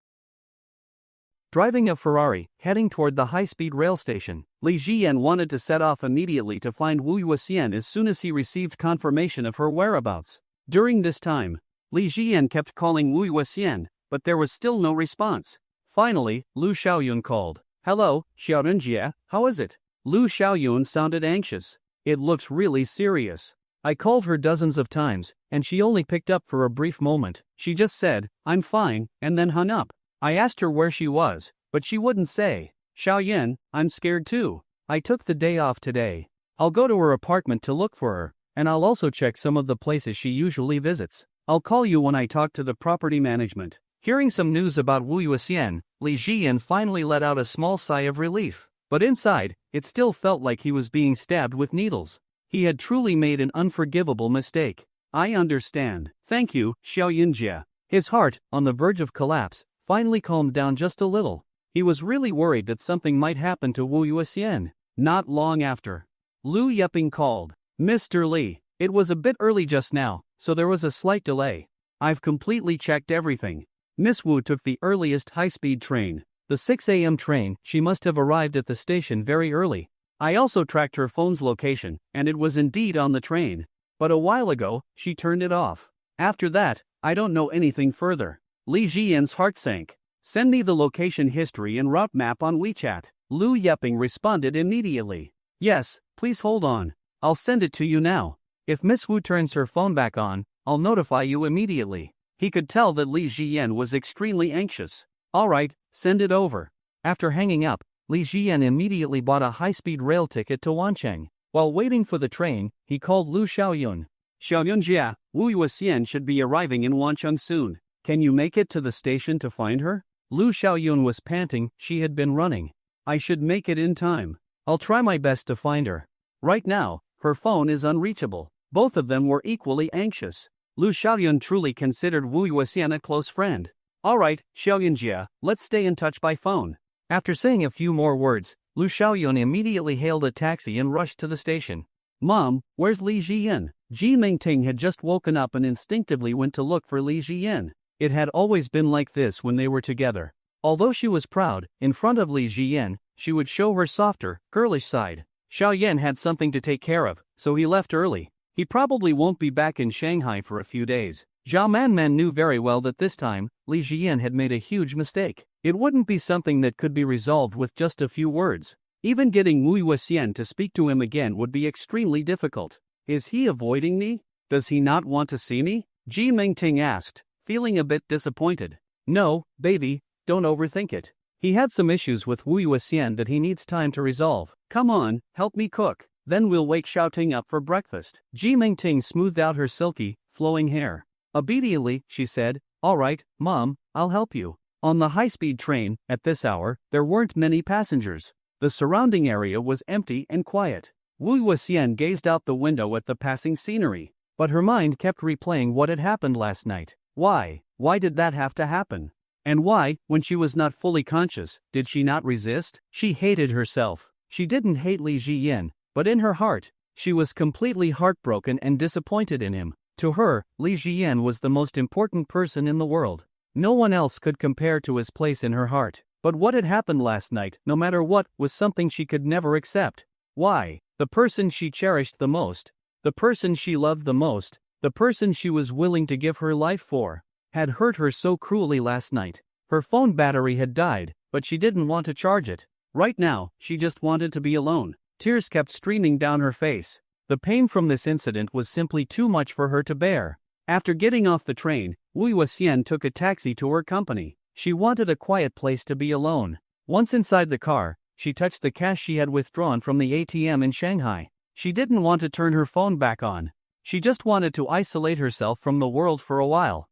B: Driving a Ferrari, heading toward the high-speed rail station, Li Jian wanted to set off immediately to find Wu Yuxian as soon as he received confirmation of her whereabouts. During this time, Li Jian kept calling Wu Yuxian, but there was still no response. Finally, Lu Xiaoyun called. "Hello, Xiaorunjie, how is it?" Lu Xiaoyun sounded anxious. "It looks really serious. I called her dozens of times, and she only picked up for a brief moment. She just said, 'I'm fine,' and then hung up. I asked her where she was, but she wouldn't say." "Xiaoyan, I'm scared too. I took the day off today. I'll go to her apartment to look for her, and I'll also check some of the places she usually visits. I'll call you when I talk to the property management." Hearing some news about Wu Yuxian, Li Jian finally let out a small sigh of relief. But inside, it still felt like he was being stabbed with needles. He had truly made an unforgivable mistake. "I understand. Thank you, Xiaoyunjie." His heart, on the verge of collapse, finally calmed down just a little. He was really worried that something might happen to Wu Yuxian. Not long after, Lu Yeping called. "Mr. Li, it was a bit early just now, so there was a slight delay. I've completely checked everything. Miss Wu took the earliest high-speed train, the 6 a.m. train. She must have arrived at the station very early. I also tracked her phone's location, and it was indeed on the train. But a while ago, she turned it off. After that, I don't know anything further." Li Jian's heart sank. "Send me the location history and route map on WeChat." Lu Yeping responded immediately. "Yes, please hold on. I'll send it to you now. If Miss Wu turns her phone back on, I'll notify you immediately." He could tell that Li Jian was extremely anxious. "All right, send it over." After hanging up, Li Jian immediately bought a high-speed rail ticket to Wancheng. While waiting for the train, he called Lu Xiaoyun. "Xiaoyunjie, Wu Yuxian should be arriving in Wancheng soon. Can you make it to the station to find her?" Lu Xiaoyun was panting. She had been running. "I should make it in time. I'll try my best to find her. Right now, her phone is unreachable." Both of them were equally anxious. Lu Xiaoyun truly considered Wu Yuxian a close friend. Alright, Xiaoyunjia, let's stay in touch by phone. After saying a few more words, Lu Xiaoyun immediately hailed a taxi and rushed to the station. Mom, where's Li Jiyan? Ji Mingting had just woken up and instinctively went to look for Li Jiyan. It had always been like this when they were together. Although she was proud, in front of Li Jiyan, she would show her softer, girlish side. Xiaoyan had something to take care of, so he left early. He probably won't be back in Shanghai for a few days. Zhao Manman knew very well that this time, Li Jiyan had made a huge mistake. It wouldn't be something that could be resolved with just a few words. Even getting Wu Yuexian to speak to him again would be extremely difficult. Is he avoiding me? Does he not want to see me? Ji Mingting asked, feeling a bit disappointed. No, baby, don't overthink it. He had some issues with Wu Yuexian that he needs time to resolve. Come on, help me cook, then we'll wake Xiaoting up for breakfast. Ji Mingting smoothed out her silky, flowing hair. Obediently, she said, Alright, Mom, I'll help you. On the high-speed train, at this hour, there weren't many passengers. The surrounding area was empty and quiet. Wu Yuexian gazed out the window at the passing scenery, but her mind kept replaying what had happened last night. Why? Why did that have to happen? And why, when she was not fully conscious, did she not resist? She hated herself. She didn't hate Li Jiyan, but in her heart, she was completely heartbroken and disappointed in him. To her, Li Jiyan was the most important person in the world. No one else could compare to his place in her heart. But what had happened last night, no matter what, was something she could never accept. Why? The person she cherished the most, the person she loved the most, the person she was willing to give her life for, had hurt her so cruelly last night. Her phone battery had died, but she didn't want to charge it. Right now, she just wanted to be alone. Tears kept streaming down her face. The pain from this incident was simply too much for her to bear. After getting off the train, Wu Yuexian took a taxi to her company. She wanted a quiet place to be alone. Once inside the car, she touched the cash she had withdrawn from the ATM in Shanghai. She didn't want to turn her phone back on. She just wanted to isolate herself from the world for a while.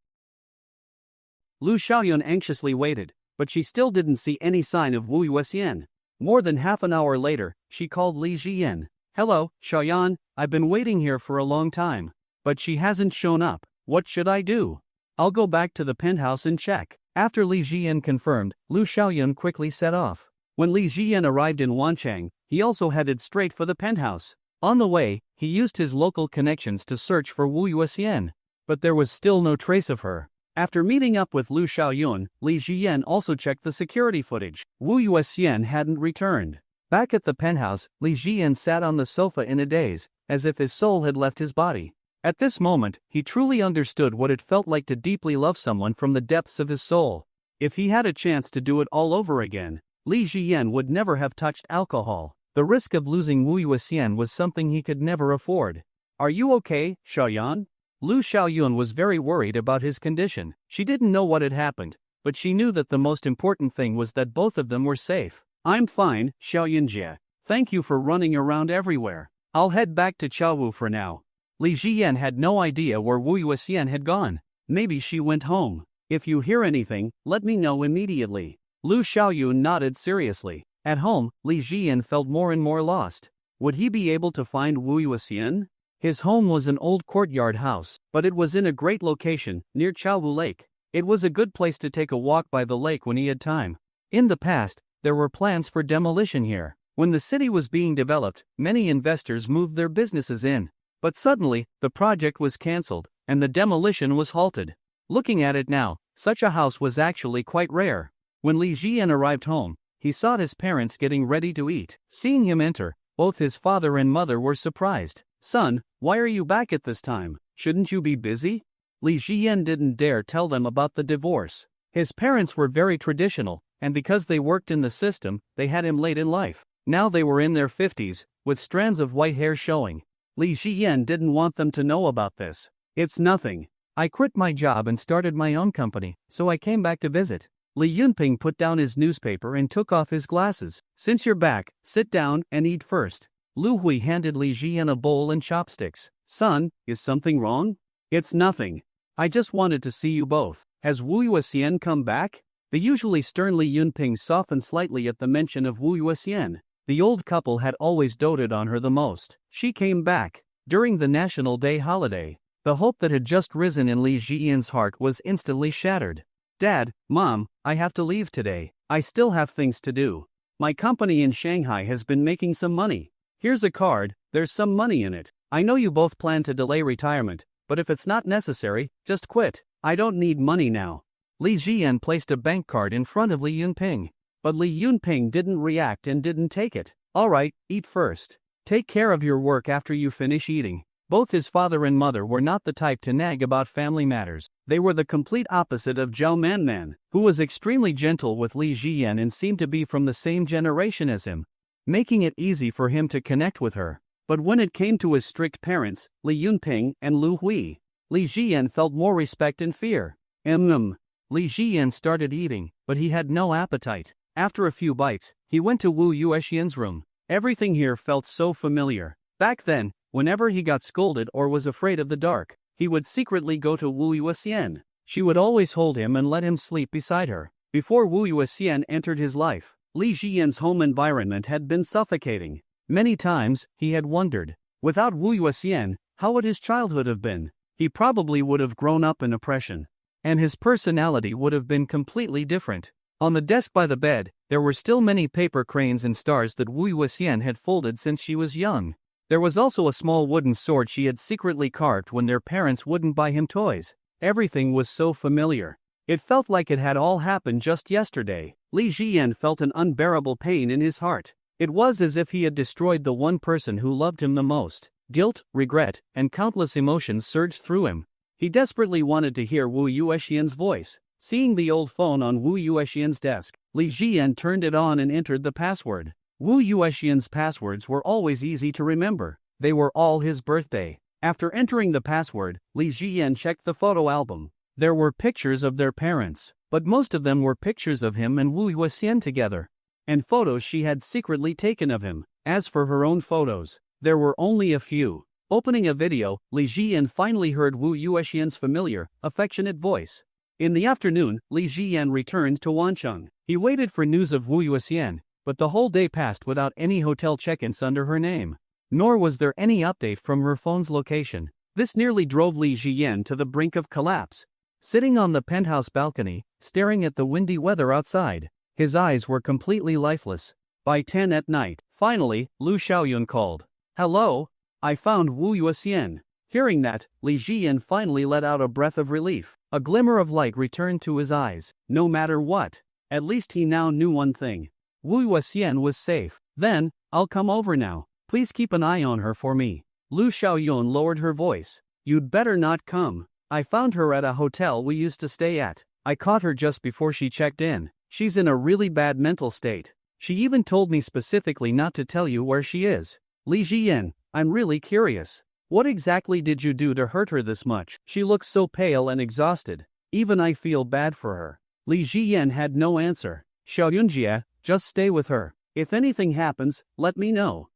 B: Lu Xiaoyun anxiously waited, but she still didn't see any sign of Wu Yuexian. More than half an hour later, she called Li Jiyan. Hello, Xiaoyan, I've been waiting here for a long time. But she hasn't shown up. What should I do? I'll go back to the penthouse and check. After Li Jiyan confirmed, Lu Xiaoyun quickly set off. When Li Jiyan arrived in Wancheng, he also headed straight for the penthouse. On the way, he used his local connections to search for Wu Yuexian. But there was still no trace of her. After meeting up with Lu Xiaoyun, Li Jiyan also checked the security footage. Wu Yuexian hadn't returned. Back at the penthouse, Li Jiyan sat on the sofa in a daze, as if his soul had left his body. At this moment, he truly understood what it felt like to deeply love someone from the depths of his soul. If he had a chance to do it all over again, Li Jiyan would never have touched alcohol. The risk of losing Wu Yuexian was something he could never afford. Are you okay, Xiaoyan? Lu Xiaoyun was very worried about his condition. She didn't know what had happened, but she knew that the most important thing was that both of them were safe. I'm fine, Xiaoyunjie. Thank you for running around everywhere. I'll head back to Chaowu for now. Li Jiyan had no idea where Wu Yuexian had gone. Maybe she went home. If you hear anything, let me know immediately. Lu Xiaoyun nodded seriously. At home, Li Jiyan felt more and more lost. Would he be able to find Wu Yuexian? His home was an old courtyard house, but it was in a great location, near Chaowu Lake. It was a good place to take a walk by the lake when he had time. In the past, there were plans for demolition here. When the city was being developed, many investors moved their businesses in. But suddenly, the project was cancelled, and the demolition was halted. Looking at it now, such a house was actually quite rare. When Li Jiyan arrived home, he saw his parents getting ready to eat. Seeing him enter, both his father and mother were surprised. Son, why are you back at this time? Shouldn't you be busy? Li Jiyan didn't dare tell them about the divorce. His parents were very traditional, and because they worked in the system, they had him late in life. Now they were in their 50s, with strands of white hair showing. Li Jiyan didn't want them to know about this. It's nothing. I quit my job and started my own company, so I came back to visit. Li Yunping put down his newspaper and took off his glasses. Since you're back, sit down and eat first. Lu Hui handed Li Jiyan a bowl and chopsticks. Son, is something wrong? It's nothing. I just wanted to see you both. Has Wu Yuexian come back? The usually stern Li Yunping softened slightly at the mention of Wu Yuexian. The old couple had always doted on her the most. She came back. During the National Day holiday, the hope that had just risen in Li Jiyan's heart was instantly shattered. Dad, Mom, I have to leave today. I still have things to do. My company in Shanghai has been making some money. Here's a card, there's some money in it. I know you both plan to delay retirement, but if it's not necessary, just quit. I don't need money now. Li Jian placed a bank card in front of Li Yunping. But Li Yunping didn't react and didn't take it. Alright, eat first. Take care of your work after you finish eating. Both his father and mother were not the type to nag about family matters. They were the complete opposite of Zhao Manman, who was extremely gentle with Li Jian and seemed to be from the same generation as him, making it easy for him to connect with her. But when it came to his strict parents, Li Yunping and Lu Hui, Li Jian felt more respect and fear. Li Jian started eating, but he had no appetite. After a few bites, he went to Wu Yuexian's room. Everything here felt so familiar. Back then, whenever he got scolded or was afraid of the dark, he would secretly go to Wu Yuexian. She would always hold him and let him sleep beside her. Before Wu Yuexian entered his life, Li Jian's home environment had been suffocating. Many times, he had wondered, without Wu Yuexian, how would his childhood have been? He probably would have grown up in oppression. And his personality would have been completely different. On the desk by the bed, there were still many paper cranes and stars that Wu Yuexian had folded since she was young. There was also a small wooden sword she had secretly carved when their parents wouldn't buy him toys. Everything was so familiar. It felt like it had all happened just yesterday. Li Jian felt an unbearable pain in his heart. It was as if he had destroyed the one person who loved him the most. Guilt, regret, and countless emotions surged through him. He desperately wanted to hear Wu Yuexian's voice. Seeing the old phone on Wu Yuexian's desk, Li Jian turned it on and entered the password. Wu Yuexian's passwords were always easy to remember. They were all his birthday. After entering the password, Li Jian checked the photo album. There were pictures of their parents, but most of them were pictures of him and Wu Yuexian together, and photos she had secretly taken of him. As for her own photos, there were only a few. Opening a video, Li Jian finally heard Wu Yuexian's familiar, affectionate voice. In the afternoon, Li Jian returned to Wancheng. He waited for news of Wu Yuexian, but the whole day passed without any hotel check-ins under her name. Nor was there any update from her phone's location. This nearly drove Li Jian to the brink of collapse. Sitting on the penthouse balcony, staring at the windy weather outside, his eyes were completely lifeless. By 10 at night, finally, Lu Xiaoyun called. "Hello? I found Wu Yuexian." Hearing that, Li Jian finally let out a breath of relief. A glimmer of light returned to his eyes. No matter what, at least he now knew one thing. Wu Yuexian was safe. "Then, I'll come over now. Please keep an eye on her for me." Lu Xiaoyun lowered her voice. "You'd better not come. I found her at a hotel we used to stay at. I caught her just before she checked in. She's in a really bad mental state. She even told me specifically not to tell you where she is." "Li Jian, I'm really curious. What exactly did you do to hurt her this much? She looks so pale and exhausted. Even I feel bad for her." Li Jian had no answer. "Xiaoyunjie, just stay with her. If anything happens, let me know."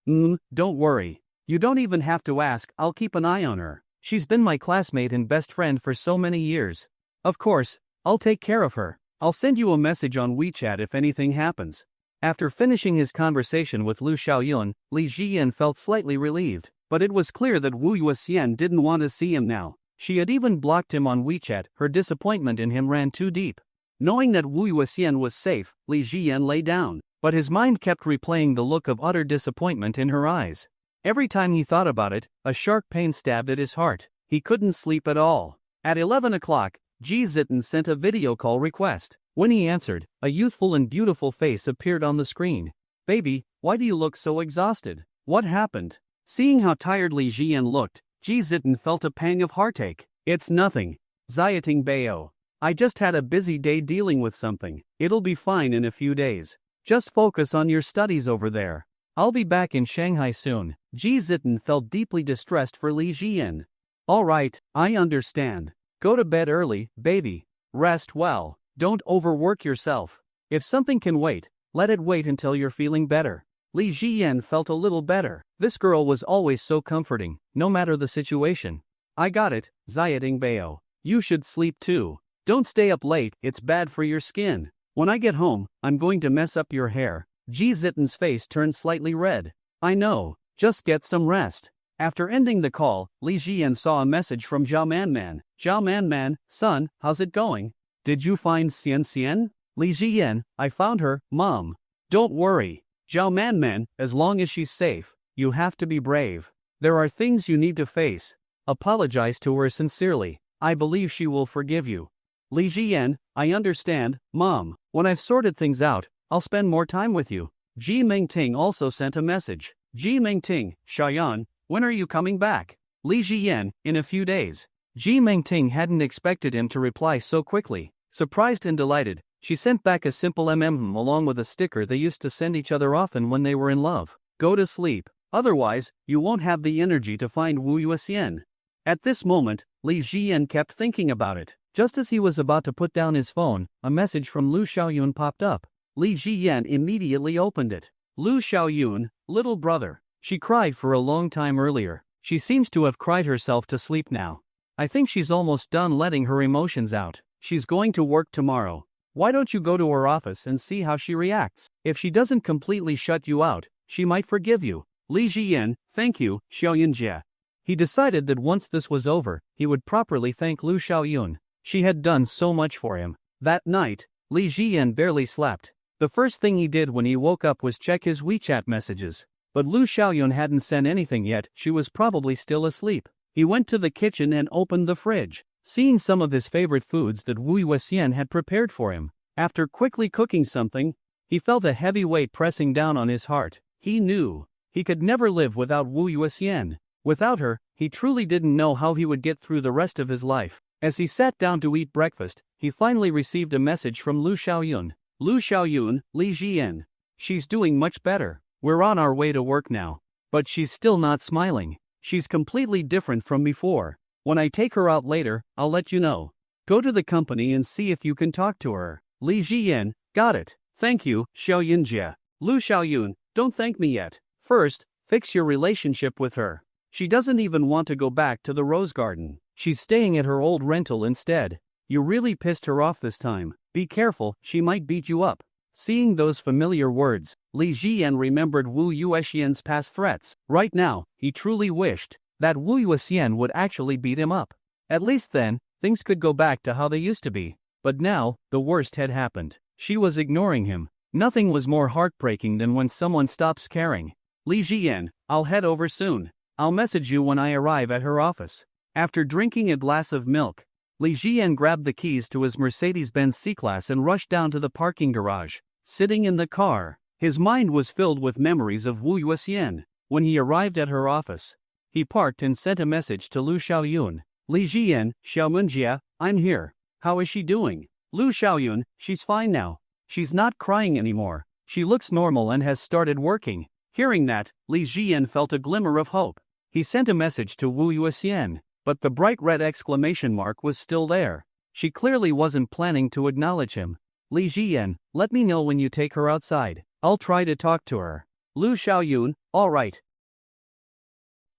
B: Don't worry. You don't even have to ask, I'll keep an eye on her. She's been my classmate and best friend for so many years. Of course, I'll take care of her. I'll send you a message on WeChat if anything happens." After finishing his conversation with Lu Xiaoyun, Li Jian felt slightly relieved. But it was clear that Wu Yuexian didn't want to see him now. She had even blocked him on WeChat. Her disappointment in him ran too deep. Knowing that Wu Yuexian was safe, Li Jian lay down. But his mind kept replaying the look of utter disappointment in her eyes. Every time he thought about it, a sharp pain stabbed at his heart. He couldn't sleep at all. At 11 o'clock, Ji Zitten sent a video call request. When he answered, a youthful and beautiful face appeared on the screen. "Baby, why do you look so exhausted? What happened?" Seeing how tired Li Jian looked, Ji Zitten felt a pang of heartache. "It's nothing. Zieting Bao. I just had a busy day dealing with something. It'll be fine in a few days. Just focus on your studies over there. I'll be back in Shanghai soon." Ji Zitten felt deeply distressed for Li Jian. "All right, I understand. Go to bed early, baby. Rest well. Don't overwork yourself. If something can wait, let it wait until you're feeling better." Li Jian felt a little better. This girl was always so comforting, no matter the situation. "I got it, Zieting Bao. You should sleep too. Don't stay up late, it's bad for your skin. When I get home, I'm going to mess up your hair." Ji Zitten's face turned slightly red. "I know, just get some rest." After ending the call, Li Jian saw a message from Zhao Manman. Zhao Man, son, how's it going? Did you find Xian? Li Jiyan, I found her, Mom. Don't worry. Zhao Man, as long as she's safe, you have to be brave. There are things you need to face. Apologize to her sincerely. I believe she will forgive you. Li Jiyan, I understand, Mom. When I've sorted things out, I'll spend more time with you. Ji Mingting also sent a message. Ji Mingting, Xiaoyan, when are you coming back? Li Jiyan, in a few days. Ji Mingting hadn't expected him to reply so quickly. Surprised and delighted, she sent back a simple along with a sticker they used to send each other often when they were in love. Go to sleep, otherwise, you won't have the energy to find Wu Yuxian. At this moment, Li Jiyan kept thinking about it. Just as he was about to put down his phone, a message from Lu Xiaoyun popped up. Li Jiyan immediately opened it. Lu Xiaoyun, little brother. She cried for a long time earlier. She seems to have cried herself to sleep now. I think she's almost done letting her emotions out. She's going to work tomorrow. Why don't you go to her office and see how she reacts? If she doesn't completely shut you out, she might forgive you. Li Jiyan, thank you, Xiaoyunjie. He decided that once this was over, he would properly thank Lu Xiaoyun. She had done so much for him. That night, Li Jiyan barely slept. The first thing he did when he woke up was check his WeChat messages. But Lu Xiaoyun hadn't sent anything yet, she was probably still asleep. He went to the kitchen and opened the fridge, seeing some of his favorite foods that Wu Yuxian had prepared for him. After quickly cooking something, he felt a heavy weight pressing down on his heart. He knew he could never live without Wu Yuxian. Without her, he truly didn't know how he would get through the rest of his life. As he sat down to eat breakfast, he finally received a message from Lu Xiaoyun. Lu Xiaoyun, Li Jiyan. She's doing much better. We're on our way to work now. But she's still not smiling. She's completely different from before. When I take her out later, I'll let you know. Go to the company and see if you can talk to her. Li Jiyan, got it. Thank you, Xiaoyunjie. Lu Xiaoyun, don't thank me yet. First, fix your relationship with her. She doesn't even want to go back to the rose garden. She's staying at her old rental instead. You really pissed her off this time. Be careful, she might beat you up. Seeing those familiar words, Li Jiyan remembered Wu Yuxian's past threats. Right now, he truly wished that Wu Yuxian would actually beat him up. At least then, things could go back to how they used to be. But now, the worst had happened. She was ignoring him. Nothing was more heartbreaking than when someone stops caring. Li Jiyan, I'll head over soon. I'll message you when I arrive at her office. After drinking a glass of milk, Li Jiyan grabbed the keys to his Mercedes-Benz C-Class and rushed down to the parking garage. Sitting in the car, his mind was filled with memories of Wu Yuxian. When he arrived at her office, he parked and sent a message to Lu Xiaoyun. Li Jiyan, Xiaomunjie, I'm here. How is she doing? Lu Xiaoyun, she's fine now. She's not crying anymore. She looks normal and has started working. Hearing that, Li Jiyan felt a glimmer of hope. He sent a message to Wu Yuxian, but the bright red exclamation mark was still there. She clearly wasn't planning to acknowledge him. Li Jiyan, let me know when you take her outside. I'll try to talk to her. Lu Xiaoyun, all right.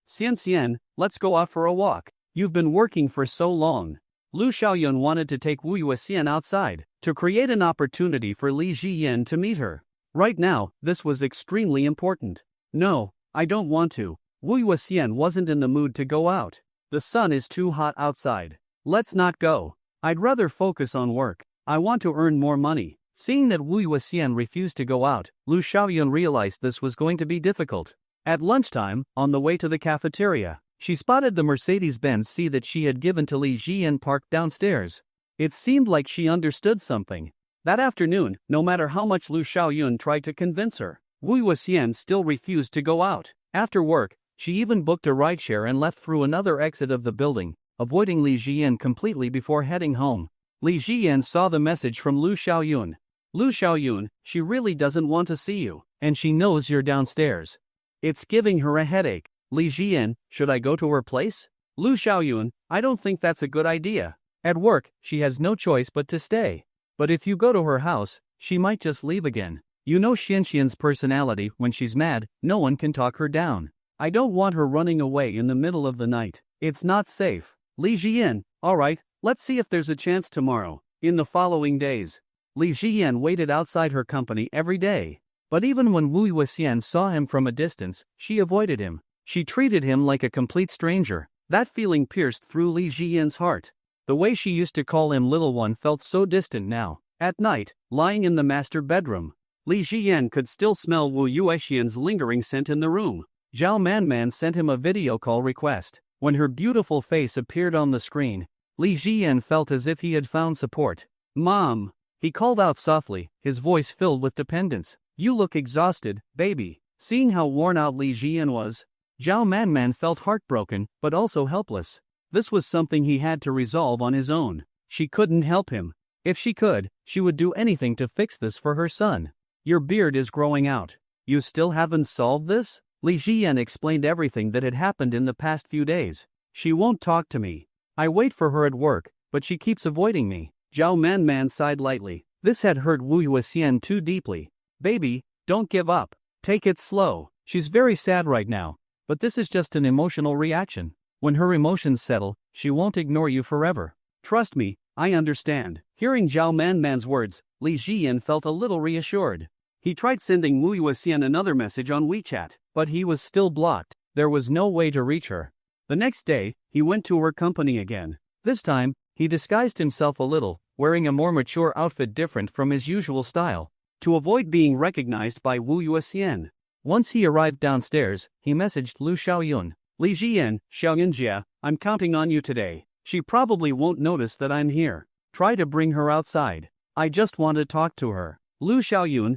B: Xian, let's go out for a walk. You've been working for so long. Lu Xiaoyun wanted to take Wu Yuxian outside, to create an opportunity for Li Jiyan to meet her. Right now, this was extremely important. No, I don't want to. Wu Yuxian wasn't in the mood to go out. The sun is too hot outside. Let's not go. I'd rather focus on work. I want to earn more money. Seeing that Wu Yuxian refused to go out, Lu Xiaoyun realized this was going to be difficult. At lunchtime, on the way to the cafeteria, she spotted the Mercedes-Benz C that she had given to Li Jiyan parked downstairs. It seemed like she understood something. That afternoon, no matter how much Lu Xiaoyun tried to convince her, Wu Yuxian still refused to go out. After work, she even booked a rideshare and left through another exit of the building, avoiding Li Jiyan completely before heading home. Li Jiyan saw the message from Lu Xiaoyun. Lu Xiaoyun, she really doesn't want to see you, and she knows you're downstairs. It's giving her a headache. Li Jiyan, should I go to her place? Lu Xiaoyun, I don't think that's a good idea. At work, she has no choice but to stay. But if you go to her house, she might just leave again. You know Xianxian's personality, when she's mad, no one can talk her down. I don't want her running away in the middle of the night. It's not safe. Li Jiyan, alright, let's see if there's a chance tomorrow. In the following days, Li Jiyan waited outside her company every day. But even when Wu Yuxian saw him from a distance, she avoided him. She treated him like a complete stranger. That feeling pierced through Li Jiyan's heart. The way she used to call him little one felt so distant now. At night, lying in the master bedroom, Li Jiyan could still smell Wu Yuexian's lingering scent in the room. Zhao Manman sent him a video call request. When her beautiful face appeared on the screen, Li Jiyan felt as if he had found support. "Mom," he called out softly, his voice filled with dependence. "You look exhausted, baby." Seeing how worn out Li Jiyan was, Zhao Manman felt heartbroken, but also helpless. This was something he had to resolve on his own. She couldn't help him. If she could, she would do anything to fix this for her son. "Your beard is growing out. You still haven't solved this?" Li Jiyan explained everything that had happened in the past few days. "She won't talk to me. I wait for her at work, but she keeps avoiding me." Zhao Manman sighed lightly. This had hurt Wu Yuexian too deeply. "Baby, don't give up. Take it slow. She's very sad right now, but this is just an emotional reaction. When her emotions settle, she won't ignore you forever. Trust me, I understand." Hearing Zhao Manman's words, Li Jiyan felt a little reassured. He tried sending Wu Yuexian another message on WeChat, but he was still blocked. There was no way to reach her. The next day, he went to her company again. This time, he disguised himself a little, wearing a more mature outfit different from his usual style, to avoid being recognized by Wu Yuexian. Once he arrived downstairs, he messaged Lu Xiaoyun. "Li Jiyan, Xiaoyunjia, I'm counting on you today. She probably won't notice that I'm here. Try to bring her outside. I just want to talk to her." Lu Xiaoyun,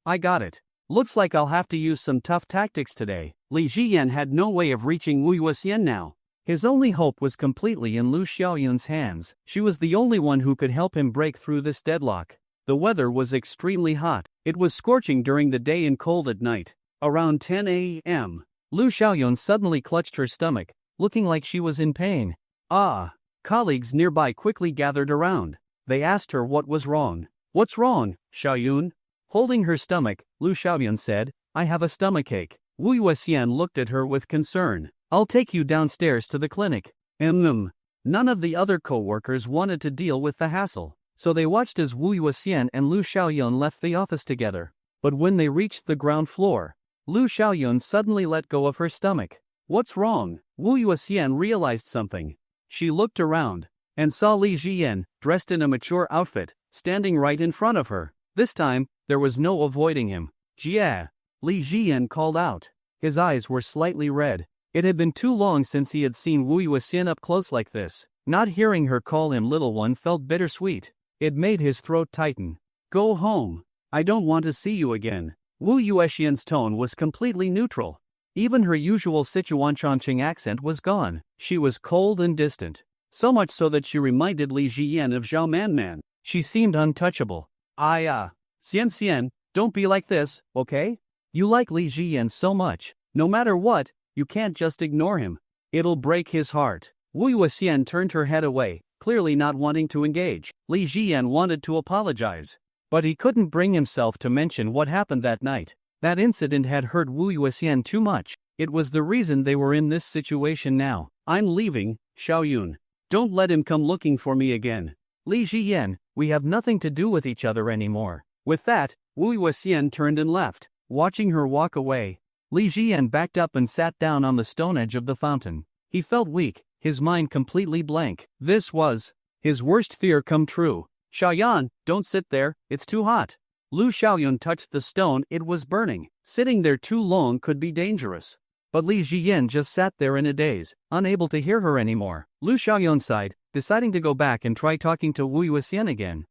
B: I got it. Looks like I'll have to use some tough tactics today. Li Jiyan had no way of reaching Wu Yuexian now. His only hope was completely in Lu Xiaoyun's hands. She was the only one who could help him break through this deadlock. The weather was extremely hot. It was scorching during the day and cold at night. Around 10 a.m., Lu Xiaoyun suddenly clutched her stomach, looking like she was in pain. Colleagues nearby quickly gathered around. They asked her what was wrong. "What's wrong, Xiaoyun?" Holding her stomach, Lu Xiaoyun said, "I have a stomachache." Wu Yuexian looked at her with concern. "I'll take you downstairs to the clinic." None of the other co-workers wanted to deal with the hassle, so they watched as Wu Yuexian and Lu Xiaoyun left the office together. But when they reached the ground floor, Lu Xiaoyun suddenly let go of her stomach. "What's wrong?" Wu Yuexian realized something. She looked around and saw Li Jiyan, dressed in a mature outfit, standing right in front of her. This time, there was no avoiding him. "Jia!" Li Jiyan called out. His eyes were slightly red. It had been too long since he had seen Wu Yuexian up close like this. Not hearing her call him little one felt bittersweet. It made his throat tighten. "Go home. I don't want to see you again." Wu Yuexian's tone was completely neutral. Even her usual Sichuan-Chongqing accent was gone. She was cold and distant. So much so that she reminded Li Jiyan of Zhao Manman. She seemed untouchable. Xian, don't be like this, okay? You like Li Jiyan so much. No matter what, you can't just ignore him. It'll break his heart." Wu Yuexian turned her head away, clearly not wanting to engage. Li Jiyan wanted to apologize, but he couldn't bring himself to mention what happened that night. That incident had hurt Wu Yuexian too much. It was the reason they were in this situation now. "I'm leaving, Xiaoyun. Don't let him come looking for me again." "Li Jiyan, we have nothing to do with each other anymore." With that, Wu Yuexian turned and left. Watching her walk away, Li Jiyan backed up and sat down on the stone edge of the fountain. He felt weak, his mind completely blank. This was his worst fear come true. "Xiaoyan, don't sit there, it's too hot." Lu Xiaoyun touched the stone, it was burning. Sitting there too long could be dangerous. But Li Jiyan just sat there in a daze, unable to hear her anymore. Lu Xiaoyun sighed, deciding to go back and try talking to Wu Yuexian again.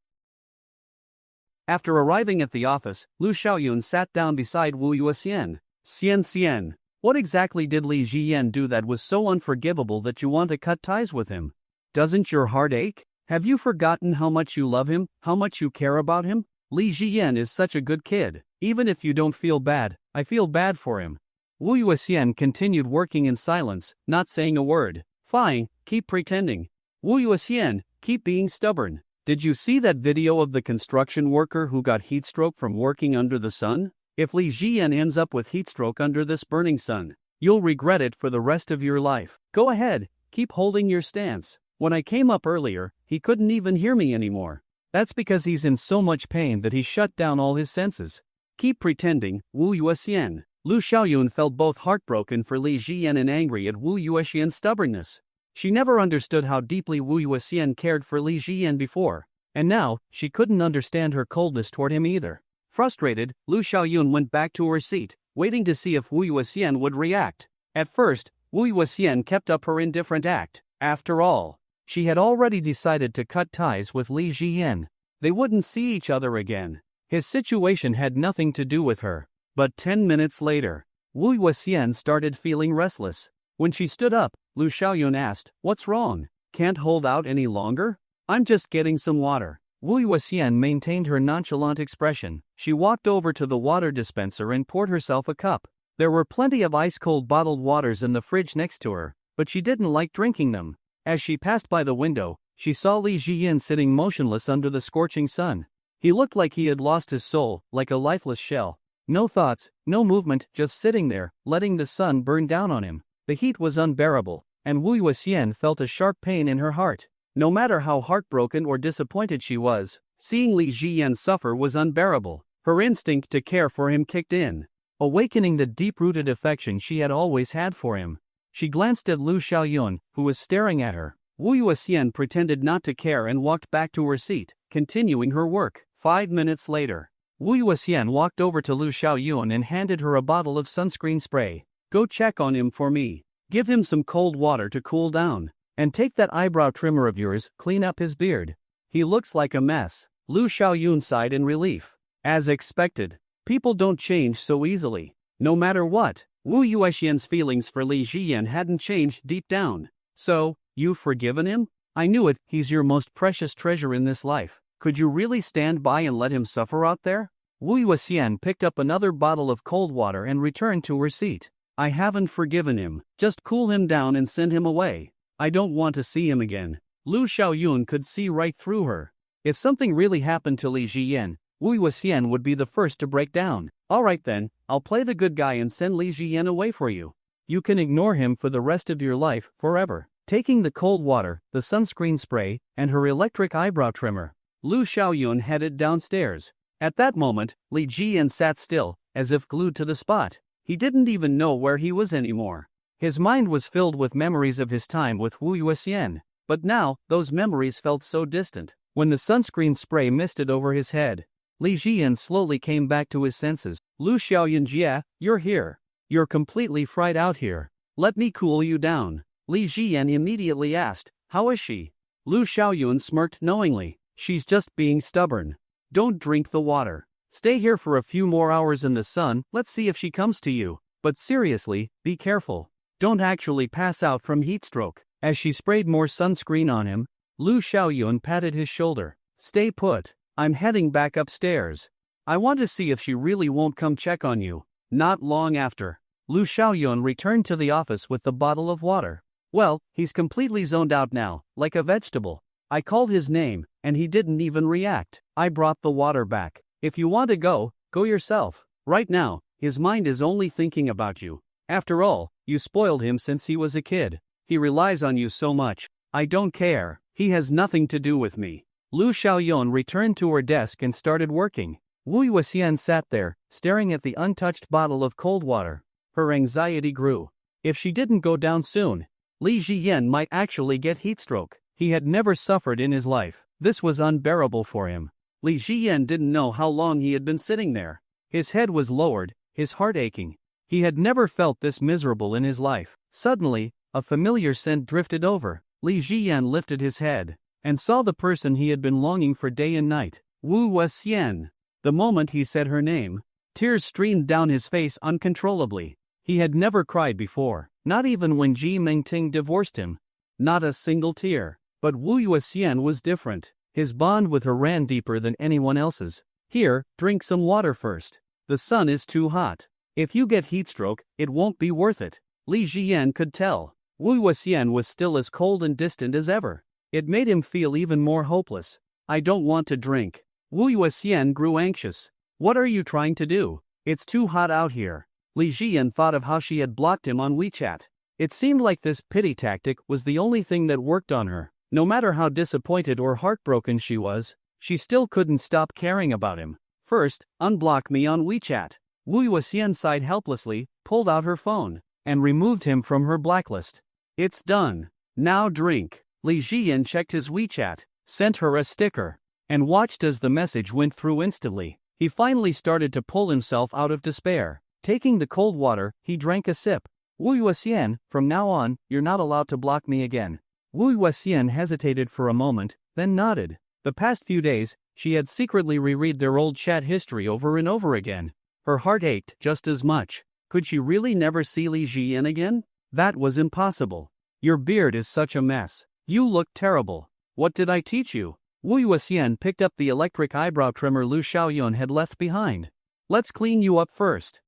B: After arriving at the office, Lu Xiaoyun sat down beside Wu Yuexian. Xian, what exactly did Li Jiyan do that was so unforgivable that you want to cut ties with him? Doesn't your heart ache? Have you forgotten how much you love him, how much you care about him? Li Jiyan is such a good kid. Even if you don't feel bad, I feel bad for him." Wu Yuexian continued working in silence, not saying a word. "Fine, keep pretending. Wu Yuexian, keep being stubborn. Did you see that video of the construction worker who got heatstroke from working under the sun? If Li Jiyan ends up with heatstroke under this burning sun, you'll regret it for the rest of your life. Go ahead, keep holding your stance. When I came up earlier, he couldn't even hear me anymore. That's because he's in so much pain that he shut down all his senses. Keep pretending, Wu Yuexian." Lu Xiaoyun felt both heartbroken for Li Jiyan and angry at Wu Yuexian's stubbornness. She never understood how deeply Wu Yuxian cared for Li Jiyan before, and now, she couldn't understand her coldness toward him either. Frustrated, Lu Xiaoyun went back to her seat, waiting to see if Wu Yuxian would react. At first, Wu Yuxian kept up her indifferent act. After all, she had already decided to cut ties with Li Jiyan. They wouldn't see each other again. His situation had nothing to do with her. But 10 minutes later, Wu Yuxian started feeling restless. When she stood up, Lu Xiaoyun asked, "What's wrong? Can't hold out any longer?" "I'm just getting some water." Wu Yuxian maintained her nonchalant expression. She walked over to the water dispenser and poured herself a cup. There were plenty of ice-cold bottled waters in the fridge next to her, but she didn't like drinking them. As she passed by the window, she saw Li Jiyan sitting motionless under the scorching sun. He looked like he had lost his soul, like a lifeless shell. No thoughts, no movement, just sitting there, letting the sun burn down on him. The heat was unbearable, and Wu Yuxian felt a sharp pain in her heart. No matter how heartbroken or disappointed she was, seeing Li Jiyan suffer was unbearable. Her instinct to care for him kicked in, awakening the deep-rooted affection she had always had for him. She glanced at Lu Xiaoyun, who was staring at her. Wu Yuxian pretended not to care and walked back to her seat, continuing her work. 5 minutes later, Wu Yuxian walked over to Lu Xiaoyun and handed her a bottle of sunscreen spray. "Go check on him for me. Give him some cold water to cool down. And take that eyebrow trimmer of yours, clean up his beard. He looks like a mess." Lu Xiaoyun sighed in relief. As expected, people don't change so easily. No matter what, Wu Yuxian's feelings for Li Jiyan hadn't changed deep down. "So, you've forgiven him? I knew it, he's your most precious treasure in this life. Could you really stand by and let him suffer out there?" Wu Yuxian picked up another bottle of cold water and returned to her seat. "I haven't forgiven him. Just cool him down and send him away. I don't want to see him again." Lu Xiaoyun could see right through her. If something really happened to Li Jiyan, Wu Yuxian would be the first to break down. "All right then, I'll play the good guy and send Li Jiyan away for you. You can ignore him for the rest of your life, forever." Taking the cold water, the sunscreen spray, and her electric eyebrow trimmer, Lu Xiaoyun headed downstairs. At that moment, Li Jiyan sat still, as if glued to the spot. He didn't even know where he was anymore. His mind was filled with memories of his time with Wu Yuxian, but now, those memories felt so distant. When the sunscreen spray misted over his head, Li Jiyan slowly came back to his senses. "Lu Xiaoyun Jia, you're here. You're completely fried out here. Let me cool you down." Li Jiyan immediately asked, "How is she?" Lu Xiaoyun smirked knowingly. "She's just being stubborn. Don't drink the water. Stay here for a few more hours in the sun, let's see if she comes to you. But seriously, be careful. Don't actually pass out from heatstroke." As she sprayed more sunscreen on him, Lu Xiaoyun patted his shoulder. "Stay put. I'm heading back upstairs. I want to see if she really won't come check on you." Not long after, Lu Xiaoyun returned to the office with the bottle of water. "Well, he's completely zoned out now, like a vegetable. I called his name, and he didn't even react. I brought the water back. If you want to go, go yourself. Right now, his mind is only thinking about you. After all, you spoiled him since he was a kid. He relies on you so much. I don't care. He has nothing to do with me." Lu Xiaoyun returned to her desk and started working. Wu Yuxian sat there, staring at the untouched bottle of cold water. Her anxiety grew. If she didn't go down soon, Li Jiyan might actually get heatstroke. He had never suffered in his life. This was unbearable for him. Li Jiyan didn't know how long he had been sitting there. His head was lowered, his heart aching. He had never felt this miserable in his life. Suddenly, a familiar scent drifted over. Li Jiyan lifted his head and saw the person he had been longing for day and night, Wu Yuxian. The moment he said her name, tears streamed down his face uncontrollably. He had never cried before, not even when Ji Mingting divorced him. Not a single tear. But Wu Yuxian was different. His bond with her ran deeper than anyone else's. "Here, drink some water first. The sun is too hot. If you get heatstroke, it won't be worth it." Li Jiyan could tell. Wu Yuxian was still as cold and distant as ever. It made him feel even more hopeless. "I don't want to drink." Wu Yuxian grew anxious. "What are you trying to do? It's too hot out here." Li Jiyan thought of how she had blocked him on WeChat. It seemed like this pity tactic was the only thing that worked on her. No matter how disappointed or heartbroken she was, she still couldn't stop caring about him. "First, unblock me on WeChat." Wu Yuxian sighed helplessly, pulled out her phone, and removed him from her blacklist. "It's done." Now drink. Li Jian checked his WeChat, sent her a sticker, and watched as the message went through instantly. He finally started to pull himself out of despair. Taking the cold water, he drank a sip. Wu Yuexian, from now on, you're not allowed to block me again. Wu Yuexian hesitated for a moment, then nodded. The past few days, she had secretly reread their old chat history over and over again. Her heart ached just as much. Could she really never see Li Jian again? That was impossible. Your beard is such a mess. You look terrible. What did I teach you? Wu Yuexian picked up the electric eyebrow trimmer Lu Xiaoyun had left behind. Let's clean you up first.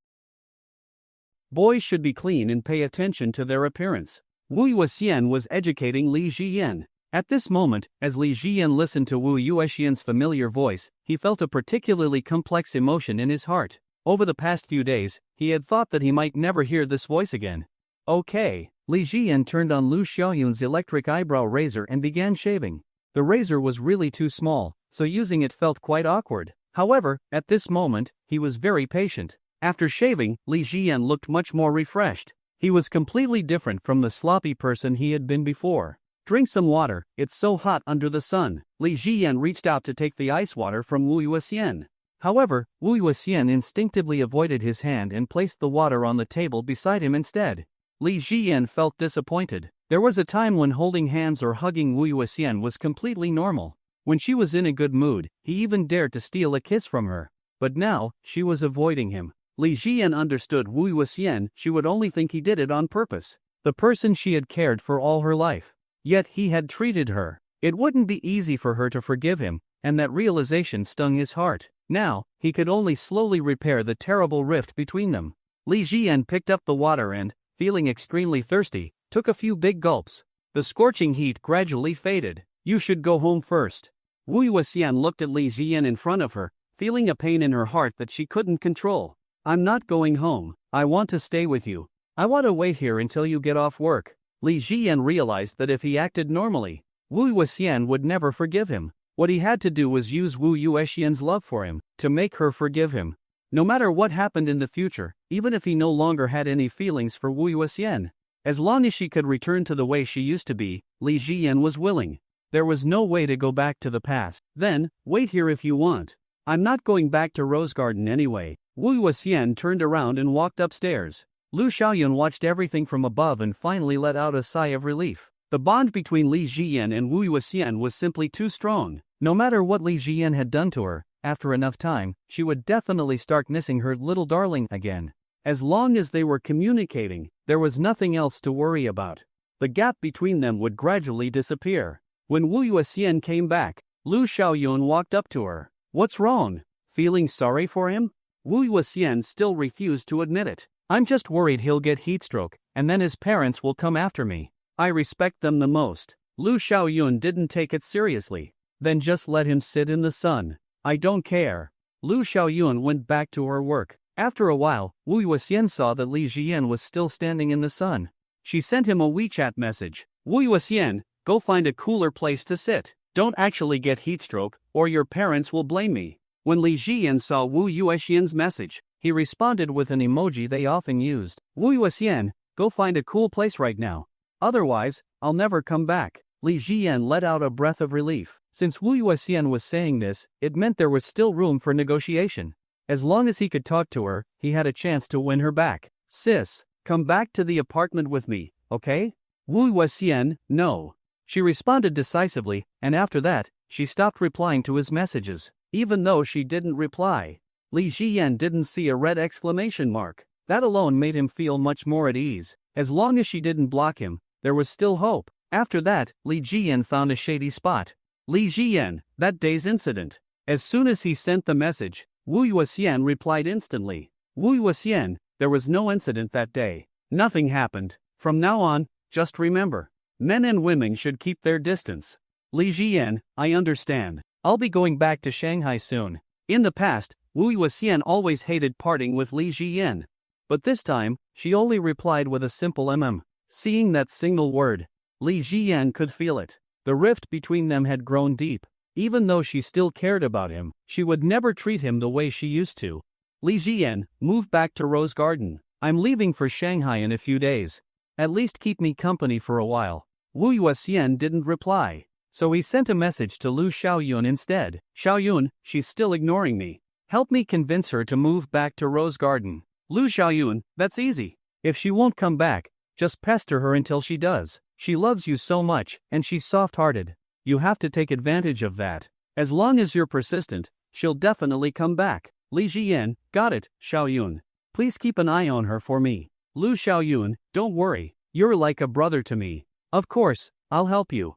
B: Boys should be clean and pay attention to their appearance. Wu Yuexian was educating Li Jian. At this moment, as Li Jian listened to Wu Yuexian's familiar voice, he felt a particularly complex emotion in his heart. Over the past few days, he had thought that he might never hear this voice again. Okay. Li Jian turned on Lu Xiaoyun's electric eyebrow razor and began shaving. The razor was really too small, so using it felt quite awkward. However, at this moment, he was very patient. After shaving, Li Jian looked much more refreshed. He was completely different from the sloppy person he had been before. Drink some water, it's so hot under the sun. Li Jian reached out to take the ice water from Wu Yuexian. However, Wu Yuexian instinctively avoided his hand and placed the water on the table beside him instead. Li Jian felt disappointed. There was a time when holding hands or hugging Wu Yuexian was completely normal. When she was in a good mood, he even dared to steal a kiss from her. But now, she was avoiding him. Li Jian understood Wu Yuexian, she would only think he did it on purpose. The person she had cared for all her life. Yet he had treated her. It wouldn't be easy for her to forgive him, and that realization stung his heart. Now, he could only slowly repair the terrible rift between them. Li Jian picked up the water and, feeling extremely thirsty, took a few big gulps. The scorching heat gradually faded. You should go home first. Wu Yuexian looked at Li Jian in front of her, feeling a pain in her heart that she couldn't control. I'm not going home. I want to stay with you. I want to wait here until you get off work. Li Jian realized that if he acted normally, Wu Yuexian would never forgive him. What he had to do was use Wu Yuexian's love for him to make her forgive him. No matter what happened in the future, even if he no longer had any feelings for Wu Yuexian, as long as she could return to the way she used to be, Li Jian was willing. There was no way to go back to the past. Then, wait here if you want. I'm not going back to Rose Garden anyway. Wu Yuexian turned around and walked upstairs. Lu Xiaoyun watched everything from above and finally let out a sigh of relief. The bond between Li Jian and Wu Yuexian was simply too strong. No matter what Li Jian had done to her, after enough time, she would definitely start missing her little darling again. As long as they were communicating, there was nothing else to worry about. The gap between them would gradually disappear. When Wu Yuexian came back, Lu Xiaoyun walked up to her. What's wrong? Feeling sorry for him? Wu Yuexian still refused to admit it. I'm just worried he'll get heatstroke, and then his parents will come after me. I respect them the most. Lu Xiaoyun didn't take it seriously. Then just let him sit in the sun. I don't care. Lu Xiaoyun went back to her work. After a while, Wu Yuexian saw that Li Jian was still standing in the sun. She sent him a WeChat message. Wu Yuexian, go find a cooler place to sit. Don't actually get heatstroke, or your parents will blame me. When Li Jian saw Wu Yuexian's message, he responded with an emoji they often used. Wu Yuexian, go find a cool place right now. Otherwise, I'll never come back. Li Jian let out a breath of relief. Since Wu Yuexian was saying this, it meant there was still room for negotiation. As long as he could talk to her, he had a chance to win her back. Sis, come back to the apartment with me, okay? Wu Yuexian, no. She responded decisively, and after that, she stopped replying to his messages. Even though she didn't reply, Li Jian didn't see a red exclamation mark. That alone made him feel much more at ease. As long as she didn't block him, there was still hope. After that, Li Jian found a shady spot. Li Jian, that day's incident. As soon as he sent the message, Wu Yuexian replied instantly. Wu Yuexian, there was no incident that day. Nothing happened. From now on, just remember, men and women should keep their distance. Li Jian, I understand. I'll be going back to Shanghai soon. In the past, Wu Yuexian always hated parting with Li Jian. But this time, she only replied with a simple mm. Seeing that single word, Li Jian could feel it. The rift between them had grown deep. Even though she still cared about him, she would never treat him the way she used to. Li Jian, move back to Rose Garden. I'm leaving for Shanghai in a few days. At least keep me company for a while. Wu Yuxian didn't reply. So he sent a message to Lu Xiaoyun instead. Xiaoyun, she's still ignoring me. Help me convince her to move back to Rose Garden. Lu Xiaoyun, that's easy. If she won't come back, just pester her until she does. She loves you so much, and she's soft-hearted. You have to take advantage of that. As long as you're persistent, she'll definitely come back. Li Jian, got it, Xiaoyun. Please keep an eye on her for me. Lu Xiaoyun, don't worry. You're like a brother to me. Of course, I'll help you.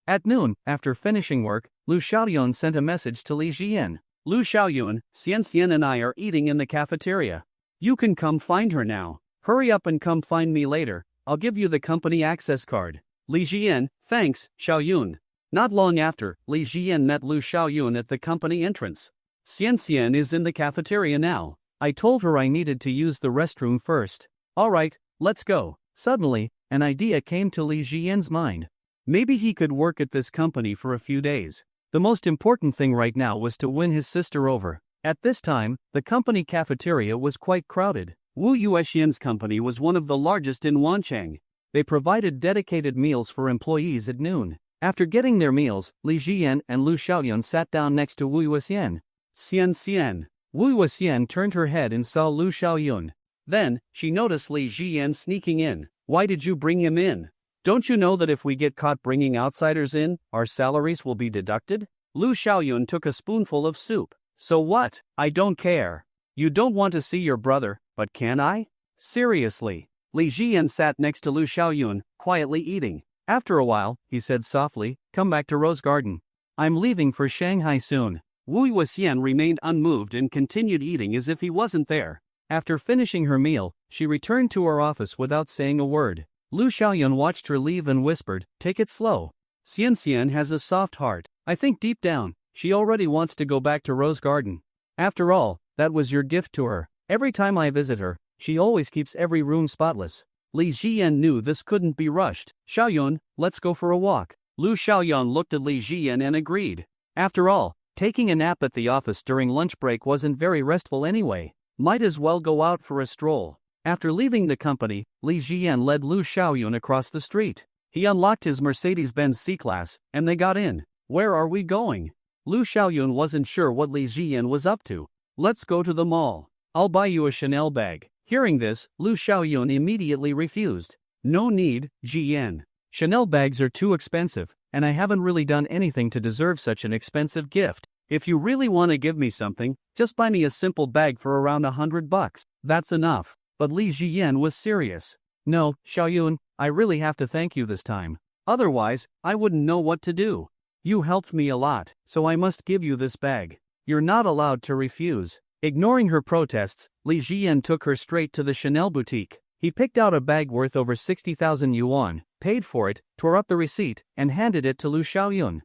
B: At noon, after finishing work, Lu Xiaoyun sent a message to Li Jian. Lu Xiaoyun, Xian and I are eating in the cafeteria. You can come find her now. Hurry up and come find me later. I'll give you the company access card. Li Jian, thanks, Xiaoyun. Not long after, Li Jian met Lu Xiaoyun at the company entrance. Xian is in the cafeteria now. I told her I needed to use the restroom first. Alright, let's go. Suddenly, an idea came to Li Jian's mind. Maybe he could work at this company for a few days. The most important thing right now was to win his sister over. At this time, the company cafeteria was quite crowded. Wu Yuexian's company was one of the largest in Wancheng. They provided dedicated meals for employees at noon. After getting their meals, Li Jian and Lu Xiaoyun sat down next to Wu Yuexian. Xian. Wu Yuexian turned her head and saw Lu Xiaoyun. Then, she noticed Li Jian sneaking in. Why did you bring him in? Don't you know that if we get caught bringing outsiders in, our salaries will be deducted? Lu Xiaoyun took a spoonful of soup. So what? I don't care. You don't want to see your brother, but can I? Seriously. Li Jian sat next to Lu Xiaoyun, quietly eating. After a while, he said softly, come back to Rose Garden. I'm leaving for Shanghai soon. Wu Yuexian remained unmoved and continued eating as if he wasn't there. After finishing her meal, she returned to her office without saying a word. Lu Xiaoyun watched her leave and whispered, take it slow. Xian has a soft heart. I think deep down, she already wants to go back to Rose Garden. After all, that was your gift to her. Every time I visit her, she always keeps every room spotless. Li Jian knew this couldn't be rushed. Xiaoyun, let's go for a walk. Lu Xiaoyun looked at Li Jian and agreed. After all, taking a nap at the office during lunch break wasn't very restful anyway. Might as well go out for a stroll. After leaving the company, Li Jian led Lu Xiaoyun across the street. He unlocked his Mercedes-Benz C-Class, and they got in. Where are we going? Lu Xiaoyun wasn't sure what Li Jian was up to. Let's go to the mall. I'll buy you a Chanel bag. Hearing this, Lu Xiaoyun immediately refused. No need, Jian. Chanel bags are too expensive, and I haven't really done anything to deserve such an expensive gift. If you really want to give me something, just buy me a simple bag for around $100. That's enough. But Li Jian was serious. No, Xiaoyun, I really have to thank you this time. Otherwise, I wouldn't know what to do. You helped me a lot, so I must give you this bag. You're not allowed to refuse. Ignoring her protests, Li Jian took her straight to the Chanel boutique. He picked out a bag worth over 60,000 yuan, paid for it, tore up the receipt, and handed it to Lu Xiaoyun.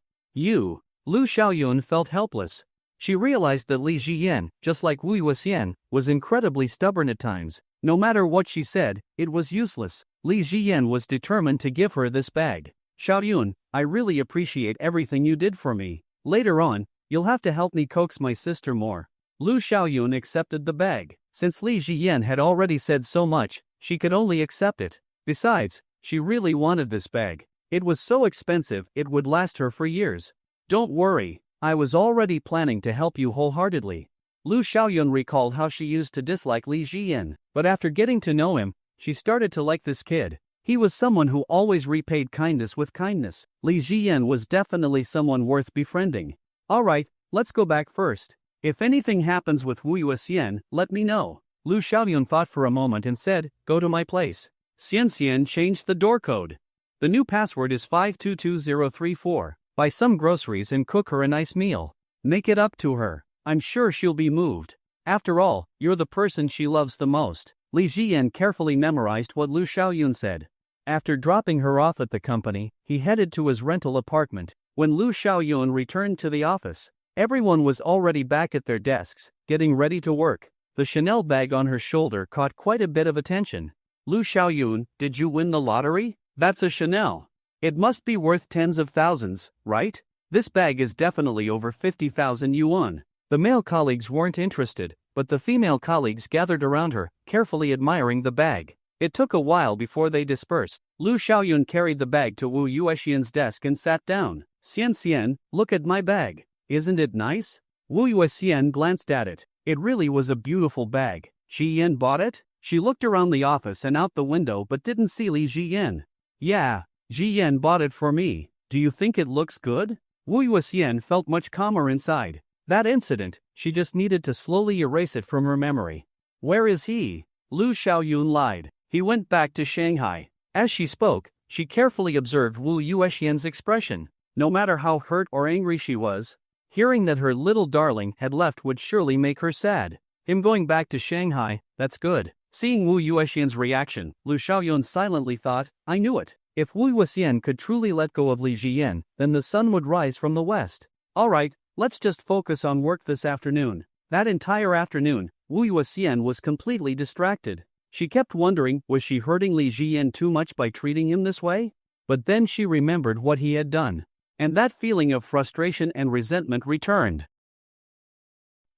B: Lu Xiaoyun felt helpless. She realized that Li Jian, just like Wu Yuexian, was incredibly stubborn at times. No matter what she said, it was useless. Li Jian was determined to give her this bag. Xiaoyun, I really appreciate everything you did for me. Later on, you'll have to help me coax my sister more. Lu Xiaoyun accepted the bag. Since Li Jian had already said so much, she could only accept it. Besides, she really wanted this bag. It was so expensive it would last her for years. Don't worry, I was already planning to help you wholeheartedly. Lu Xiaoyun recalled how she used to dislike Li Jian, but after getting to know him, she started to like this kid. He was someone who always repaid kindness with kindness. Li Jian was definitely someone worth befriending. Alright, let's go back first. If anything happens with Wu Yuexian, let me know. Lu Xiaoyun thought for a moment and said, go to my place. Xian changed the door code. The new password is 522034. Buy some groceries and cook her a nice meal. Make it up to her. I'm sure she'll be moved. After all, you're the person she loves the most. Li Jian carefully memorized what Lu Xiaoyun said. After dropping her off at the company, he headed to his rental apartment. When Lu Xiaoyun returned to the office, everyone was already back at their desks, getting ready to work. The Chanel bag on her shoulder caught quite a bit of attention. Lu Xiaoyun, did you win the lottery? That's a Chanel. It must be worth tens of thousands, right? This bag is definitely over 50,000 yuan. The male colleagues weren't interested, but the female colleagues gathered around her, carefully admiring the bag. It took a while before they dispersed. Lu Xiaoyun carried the bag to Wu Yuexian's desk and sat down. Xian, look at my bag. Isn't it nice? Wu Yuexian glanced at it. It really was a beautiful bag. Jiyan bought it? She looked around the office and out the window but didn't see Li Jiyan. Yeah, Jiyan bought it for me. Do you think it looks good? Wu Yuexian felt much calmer inside. That incident, she just needed to slowly erase it from her memory. Where is he? Lu Xiaoyun lied. He went back to Shanghai. As she spoke, she carefully observed Wu Yuexian's expression. No matter how hurt or angry she was, hearing that her little darling had left would surely make her sad. Him going back to Shanghai, that's good. Seeing Wu Yuexian's reaction, Lu Xiaoyun silently thought, I knew it. If Wu Yuexian could truly let go of Li Jiyan, then the sun would rise from the west. Alright, let's just focus on work this afternoon. That entire afternoon, Wu Yuexian was completely distracted. She kept wondering, was she hurting Li Jiyan too much by treating him this way? But then she remembered what he had done. And that feeling of frustration and resentment returned.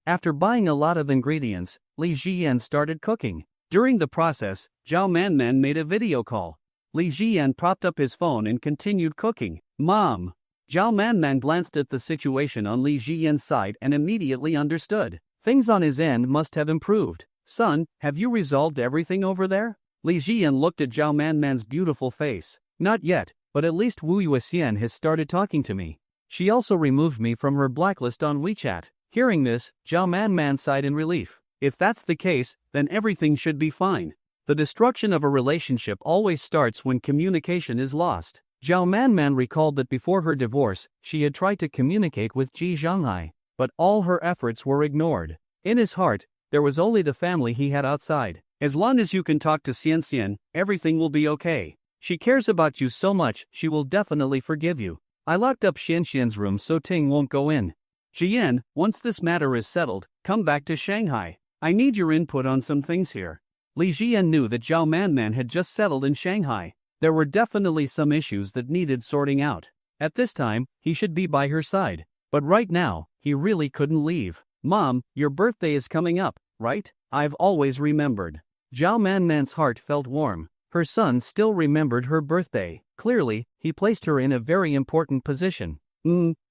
B: After buying a lot of ingredients, Li Jiyan started cooking. During the process, Zhao Manman made a video call. Li Jiyan propped up his phone and continued cooking. Mom! Zhao Manman glanced at the situation on Li Jiyan's side and immediately understood. Things on his end must have improved. Son, have you resolved everything over there? Li Jiyan looked at Zhao Manman's beautiful face. Not yet, but at least Wu Yuexian has started talking to me. She also removed me from her blacklist on WeChat. Hearing this, Zhao Manman sighed in relief. If that's the case, then everything should be fine. The destruction of a relationship always starts when communication is lost. Zhao Manman recalled that before her divorce, she had tried to communicate with Ji Zhanghai, but all her efforts were ignored. In his heart, there was only the family he had outside. As long as you can talk to Xian, everything will be okay. She cares about you so much, she will definitely forgive you. I locked up Xian's room so Ting won't go in. Jian, once this matter is settled, come back to Shanghai. I need your input on some things here. Li Jian knew that Zhao Manman had just settled in Shanghai. There were definitely some issues that needed sorting out. At this time, he should be by her side. But right now, he really couldn't leave. Mom, your birthday is coming up, right? I've always remembered. Zhao Manman's heart felt warm. Her son still remembered her birthday. Clearly, he placed her in a very important position.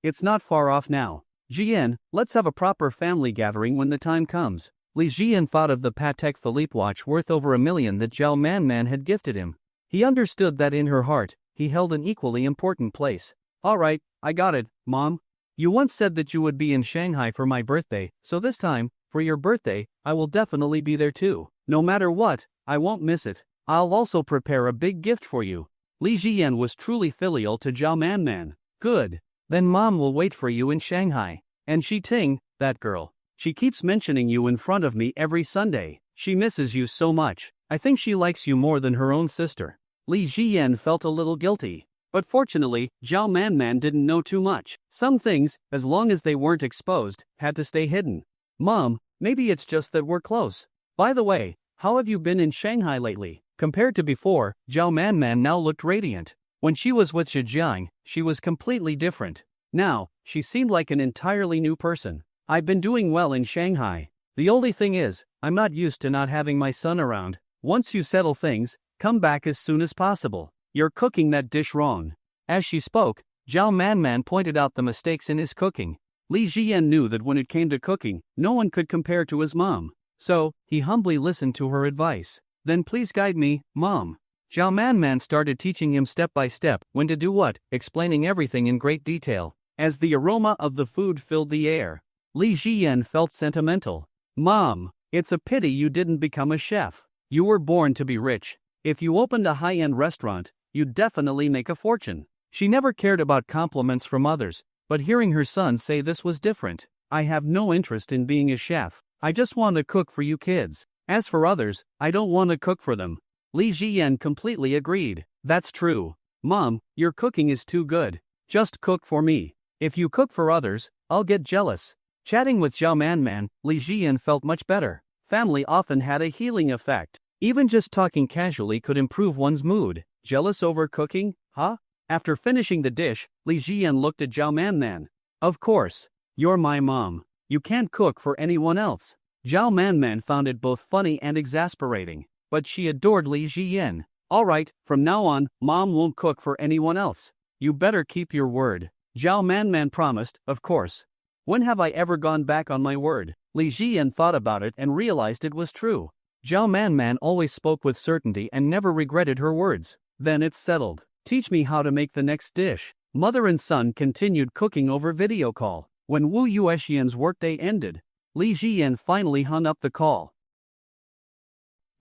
B: It's not far off now. Jian, let's have a proper family gathering when the time comes. Li Jian thought of the Patek Philippe watch worth over $1 million that Zhao Manman had gifted him. He understood that in her heart, he held an equally important place. Alright, I got it, Mom. You once said that you would be in Shanghai for my birthday, so this time, for your birthday, I will definitely be there too. No matter what, I won't miss it. I'll also prepare a big gift for you. Li Jian was truly filial to Zhao Manman. Good. Then Mom will wait for you in Shanghai. And Shi Ting, that girl. She keeps mentioning you in front of me every Sunday. She misses you so much. I think she likes you more than her own sister. Li Jian felt a little guilty. But fortunately, Zhao Manman didn't know too much. Some things, as long as they weren't exposed, had to stay hidden. Mom, maybe it's just that we're close. By the way, how have you been in Shanghai lately? Compared to before, Zhao Manman now looked radiant. When she was with Zhejiang, she was completely different. Now, she seemed like an entirely new person. I've been doing well in Shanghai. The only thing is, I'm not used to not having my son around. Once you settle things, come back as soon as possible. You're cooking that dish wrong. As she spoke, Zhao Manman pointed out the mistakes in his cooking. Li Jian knew that when it came to cooking, no one could compare to his mom. So, he humbly listened to her advice. Then please guide me, Mom. Zhao Manman started teaching him step by step when to do what, explaining everything in great detail. As the aroma of the food filled the air, Li Jian felt sentimental. Mom, it's a pity you didn't become a chef. You were born to be rich. If you opened a high-end restaurant, you'd definitely make a fortune. She never cared about compliments from others, but hearing her son say this was different. I have no interest in being a chef. I just want to cook for you kids. As for others, I don't want to cook for them. Li Jian completely agreed. That's true. Mom, your cooking is too good. Just cook for me. If you cook for others, I'll get jealous. Chatting with Zhao Manman, Li Jian felt much better. Family often had a healing effect. Even just talking casually could improve one's mood. Jealous over cooking, huh? After finishing the dish, Li Jian looked at Zhao Manman. Of course. You're my mom. You can't cook for anyone else. Zhao Manman found it both funny and exasperating. but she adored Li Jiyan. Alright, from now on, Mom won't cook for anyone else. You better keep your word. Zhao Manman promised, of course. When have I ever gone back on my word? Li Jiyan thought about it and realized it was true. Zhao Manman always spoke with certainty and never regretted her words. Then it's settled. Teach me how to make the next dish. Mother and son continued cooking over video call. When Wu Yuexian's workday ended, Li Jiyan finally hung up the call.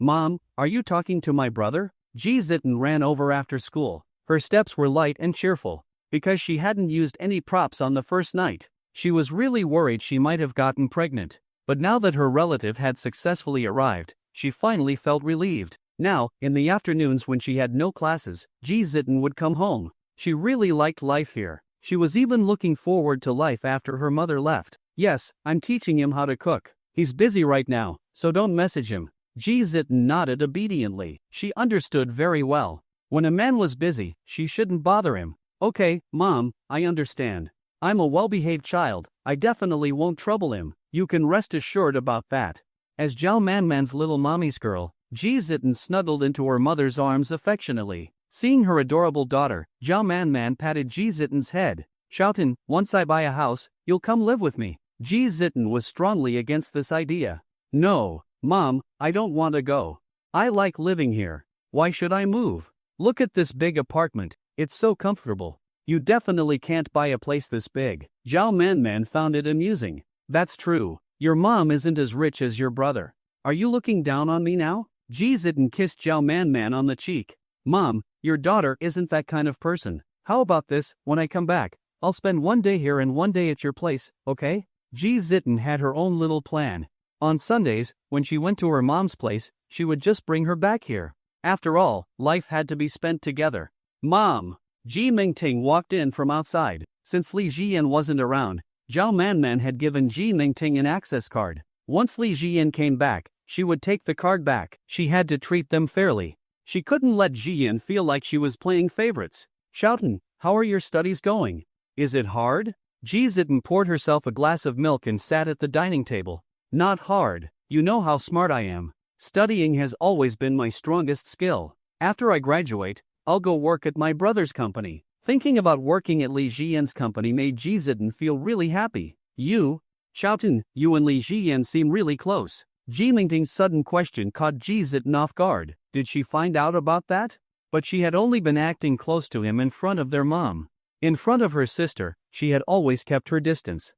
B: Mom, are you talking to my brother? Ji Zitten ran over after school. Her steps were light and cheerful. Because she hadn't used any props on the first night, she was really worried she might have gotten pregnant. But now that her relative had successfully arrived, she finally felt relieved. Now, in the afternoons when she had no classes, Ji Zitten would come home. She really liked life here. She was even looking forward to life after her mother left. Yes, I'm teaching him how to cook. He's busy right now, so don't message him. Ji Zitten nodded obediently. She understood very well. When a man was busy, she shouldn't bother him. Okay, Mom, I understand. I'm a well-behaved child. I definitely won't trouble him. You can rest assured about that. As Zhao Manman's little mommy's girl, Ji Zitten snuggled into her mother's arms affectionately. Seeing her adorable daughter, Zhao Manman patted Ji Zitten's head. Shoutin, once I buy a house, you'll come live with me. Ji Zitten was strongly against this idea. No, Mom, I don't want to go. I like living here. Why should I move? Look at this big apartment. It's so comfortable. You definitely can't buy a place this big. Zhao Manman found it amusing. That's true. Your mom isn't as rich as your brother. Are you looking down on me now? Ji Zitten kissed Zhao Manman on the cheek. Mom, your daughter isn't that kind of person. How about this, when I come back, I'll spend one day here and one day at your place, okay? Ji Zitten had her own little plan. On Sundays, when she went to her mom's place, she would just bring her back here. After all, life had to be spent together. Mom! Ji Mingting walked in from outside. Since Li Jiyan wasn't around, Zhao Manman had given Ji Mingting an access card. Once Li Jiyan came back, she would take the card back. She had to treat them fairly. She couldn't let Jiyan feel like she was playing favorites. Shoutin, how are your studies going? Is it hard? Ji Zitten poured herself a glass of milk and sat at the dining table. Not hard. You know how smart I am. Studying has always been my strongest skill. After I graduate, I'll go work at my brother's company. Thinking about working at Li Jiyan's company made Ji Zitten feel really happy. You? Shoutin, you and Li Jiyan seem really close. Ji Mingting's sudden question caught Ji Zitten off guard. Did she find out about that? But she had only been acting close to him in front of their mom. In front of her sister, she had always kept her distance.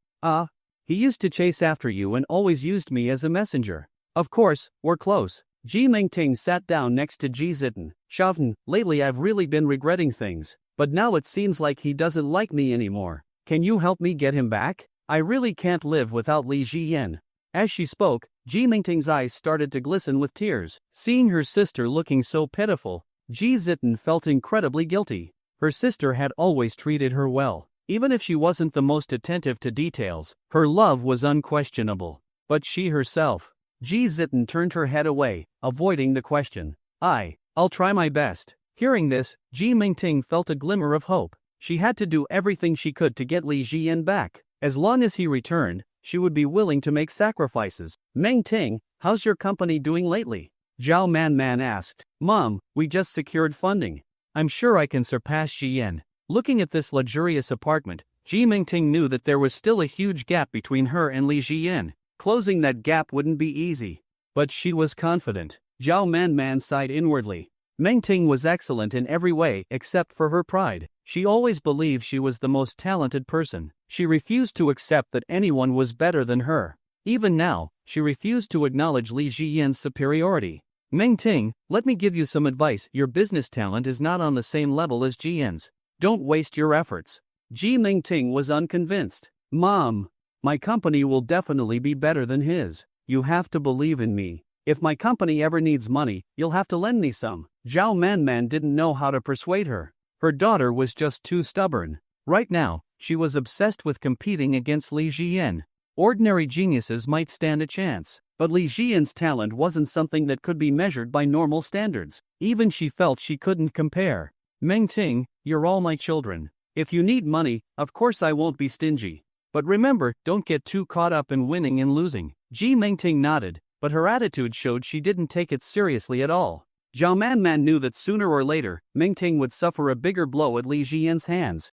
B: He used to chase after you and always used me as a messenger. Of course, we're close. Ji Mingting sat down next to Ji Zitten. Shoutin, lately I've really been regretting things, but now it seems like he doesn't like me anymore. Can you help me get him back? I really can't live without Li Jiyan. As she spoke, Ji Mingting's eyes started to glisten with tears. Seeing her sister looking so pitiful, Ji Zitten felt incredibly guilty. Her sister had always treated her well. Even if she wasn't the most attentive to details, her love was unquestionable. But she herself. Ji Zitten turned her head away, avoiding the question. I'll try my best. Hearing this, Ji Mingting felt a glimmer of hope. She had to do everything she could to get Li Jiyan back. As long as he returned, she would be willing to make sacrifices. Mingting, how's your company doing lately? Zhao Manman asked. Mom, we just secured funding. I'm sure I can surpass Jiyan. Looking at this luxurious apartment, Ji Mingting knew that there was still a huge gap between her and Li Jiyan. Closing that gap wouldn't be easy. But she was confident. Zhao Manman sighed inwardly. Mingting was excellent in every way except for her pride. She always believed she was the most talented person. She refused to accept that anyone was better than her. Even now, she refused to acknowledge Li Jiyan's superiority. Mingting, let me give you some advice. Your business talent is not on the same level as Jiyan's. Don't waste your efforts. Ji Mingting was unconvinced. Mom, my company will definitely be better than his. You have to believe in me. If my company ever needs money, you'll have to lend me some. Zhao Manman didn't know how to persuade her. Her daughter was just too stubborn. Right now, she was obsessed with competing against Li Jiyan. Ordinary geniuses might stand a chance, but Li Jiyan's talent wasn't something that could be measured by normal standards. Even she felt she couldn't compare. Mingting, you're all my children. If you need money, of course I won't be stingy. But remember, don't get too caught up in winning and losing. Ji Mingting nodded. but her attitude showed she didn't take it seriously at all. Zhao Man knew that sooner or later, Mingting would suffer a bigger blow at Li Jian's hands.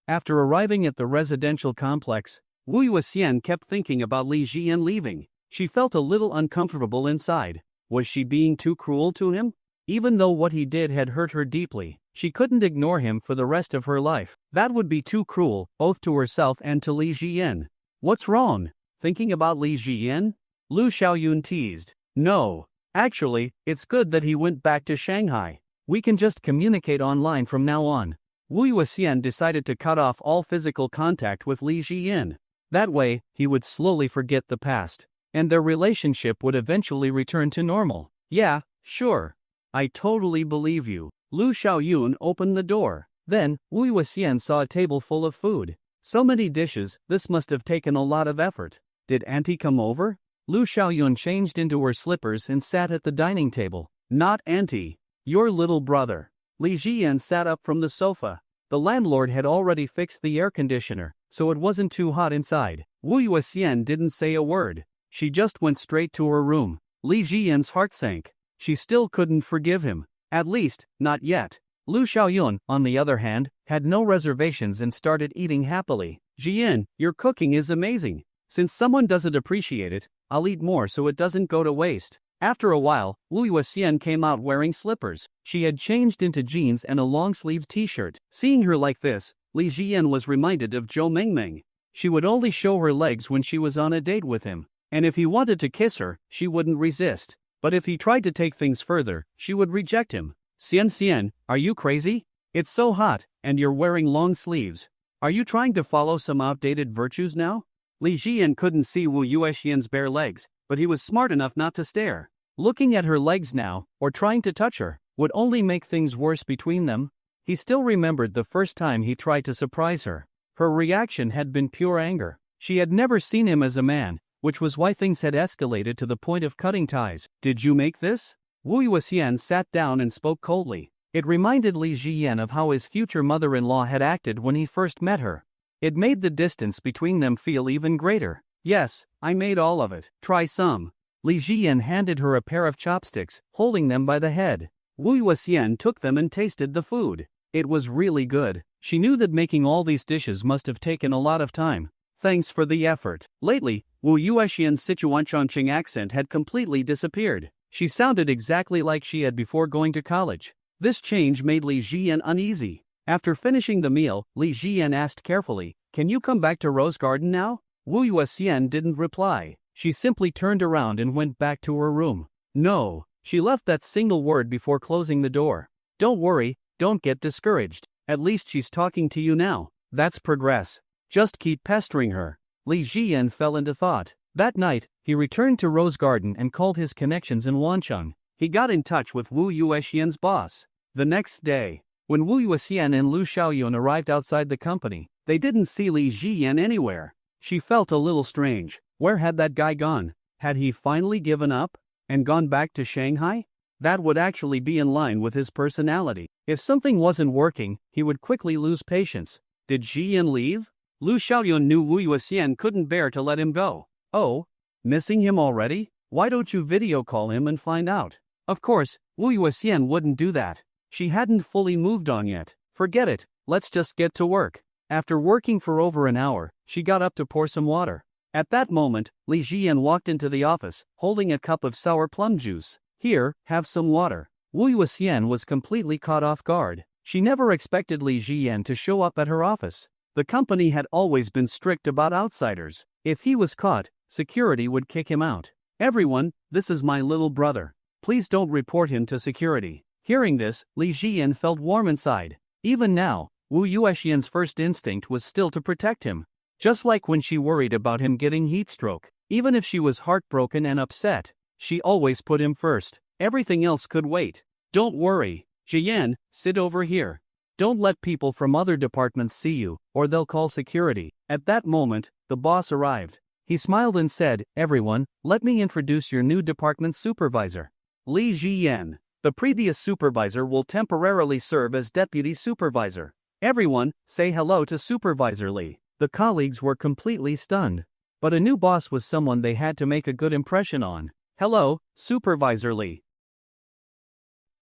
B: After arriving at the residential complex, Wu Yuxian kept thinking about Li Jian leaving. She felt a little uncomfortable inside. Was she being too cruel to him? Even though what he did had hurt her deeply, she couldn't ignore him for the rest of her life. That would be too cruel, both to herself and to Li Jian. What's wrong? Thinking about Li Jian? Lu Xiaoyun teased. No. Actually, it's good that he went back to Shanghai. We can just communicate online from now on. Wu Yuxian decided to cut off all physical contact with Li Jian. That way, he would slowly forget the past, and their relationship would eventually return to normal. Yeah, sure. I totally believe you. Lu Xiaoyun opened the door. Then, Wu Yuxian saw a table full of food. So many dishes, this must have taken a lot of effort. Did Auntie come over? Lu Xiaoyun changed into her slippers and sat at the dining table. Not Auntie. Your little brother. Li Jian sat up from the sofa. The landlord had already fixed the air conditioner, so it wasn't too hot inside. Wu Yuxian didn't say a word. She just went straight to her room. Li Jian's heart sank. She still couldn't forgive him. At least, not yet. Lu Xiaoyun, on the other hand, had no reservations and started eating happily. Jian, your cooking is amazing. Since someone doesn't appreciate it, I'll eat more so it doesn't go to waste. After a while, Wu Yuxian came out wearing slippers. She had changed into jeans and a long-sleeved t-shirt. Seeing her like this, Li Jian was reminded of Zhou Mingming. She would only show her legs when she was on a date with him. And if he wanted to kiss her, she wouldn't resist. But if he tried to take things further, she would reject him. Xian, are you crazy? It's so hot, and you're wearing long sleeves. Are you trying to follow some outdated virtues now? Li Jian couldn't see Wu Yuxian's bare legs, but he was smart enough not to stare. Looking at her legs now, or trying to touch her, would only make things worse between them. He still remembered the first time he tried to surprise her. Her reaction had been pure anger. She had never seen him as a man, which was why things had escalated to the point of cutting ties. Did you make this? Wu Yuxian sat down and spoke coldly. It reminded Li Jian of how his future mother-in-law had acted when he first met her. It made the distance between them feel even greater. Yes, I made all of it. Try some. Li Jian handed her a pair of chopsticks, holding them by the head. Wu Yuxian took them and tasted the food. It was really good. She knew that making all these dishes must have taken a lot of time. Thanks for the effort. Lately, Wu Yuxian's Sichuan-Chongqing accent had completely disappeared. She sounded exactly like she had before going to college. This change made Li Jian uneasy. After finishing the meal, Li Jian asked carefully, "Can you come back to Rose Garden now?" Wu Yuxian didn't reply. She simply turned around and went back to her room. No, she left that single word before closing the door. Don't worry, don't get discouraged. At least she's talking to you now. That's progress. Just keep pestering her. Li Jian fell into thought. That night, he returned to Rose Garden and called his connections in Wancheng. He got in touch with Wu Yuxian's boss. The next day, when Wu Yuxian and Lu Xiaoyun arrived outside the company, they didn't see Li Jian anywhere. She felt a little strange. Where had that guy gone? Had he finally given up and gone back to Shanghai? That would actually be in line with his personality. If something wasn't working, he would quickly lose patience. Did Jian leave? Lu Xiaoyun knew Wu Yuxian couldn't bear to let him go. Oh, missing him already? Why don't you video call him and find out? Of course, Wu Yuxian wouldn't do that. She hadn't fully moved on yet. Forget it, let's just get to work. After working for over an hour, she got up to pour some water. At that moment, Li Jian walked into the office, holding a cup of sour plum juice. Here, have some water. Wu Yuxian was completely caught off guard. She never expected Li Jian to show up at her office. The company had always been strict about outsiders. If he was caught, security would kick him out. Everyone, this is my little brother. Please don't report him to security. Hearing this, Li Jian felt warm inside. Even now, Wu Yuxian's first instinct was still to protect him. Just like when she worried about him getting heat stroke. Even if she was heartbroken and upset, she always put him first. Everything else could wait. Don't worry. Jian, sit over here. Don't let people from other departments see you, or they'll call security. At that moment, the boss arrived. He smiled and said, "Everyone, let me introduce your new department supervisor. Li Jian. The previous supervisor will temporarily serve as deputy supervisor. Everyone, say hello to Supervisor Li." The colleagues were completely stunned. But a new boss was someone they had to make a good impression on. Hello, Supervisor Lee.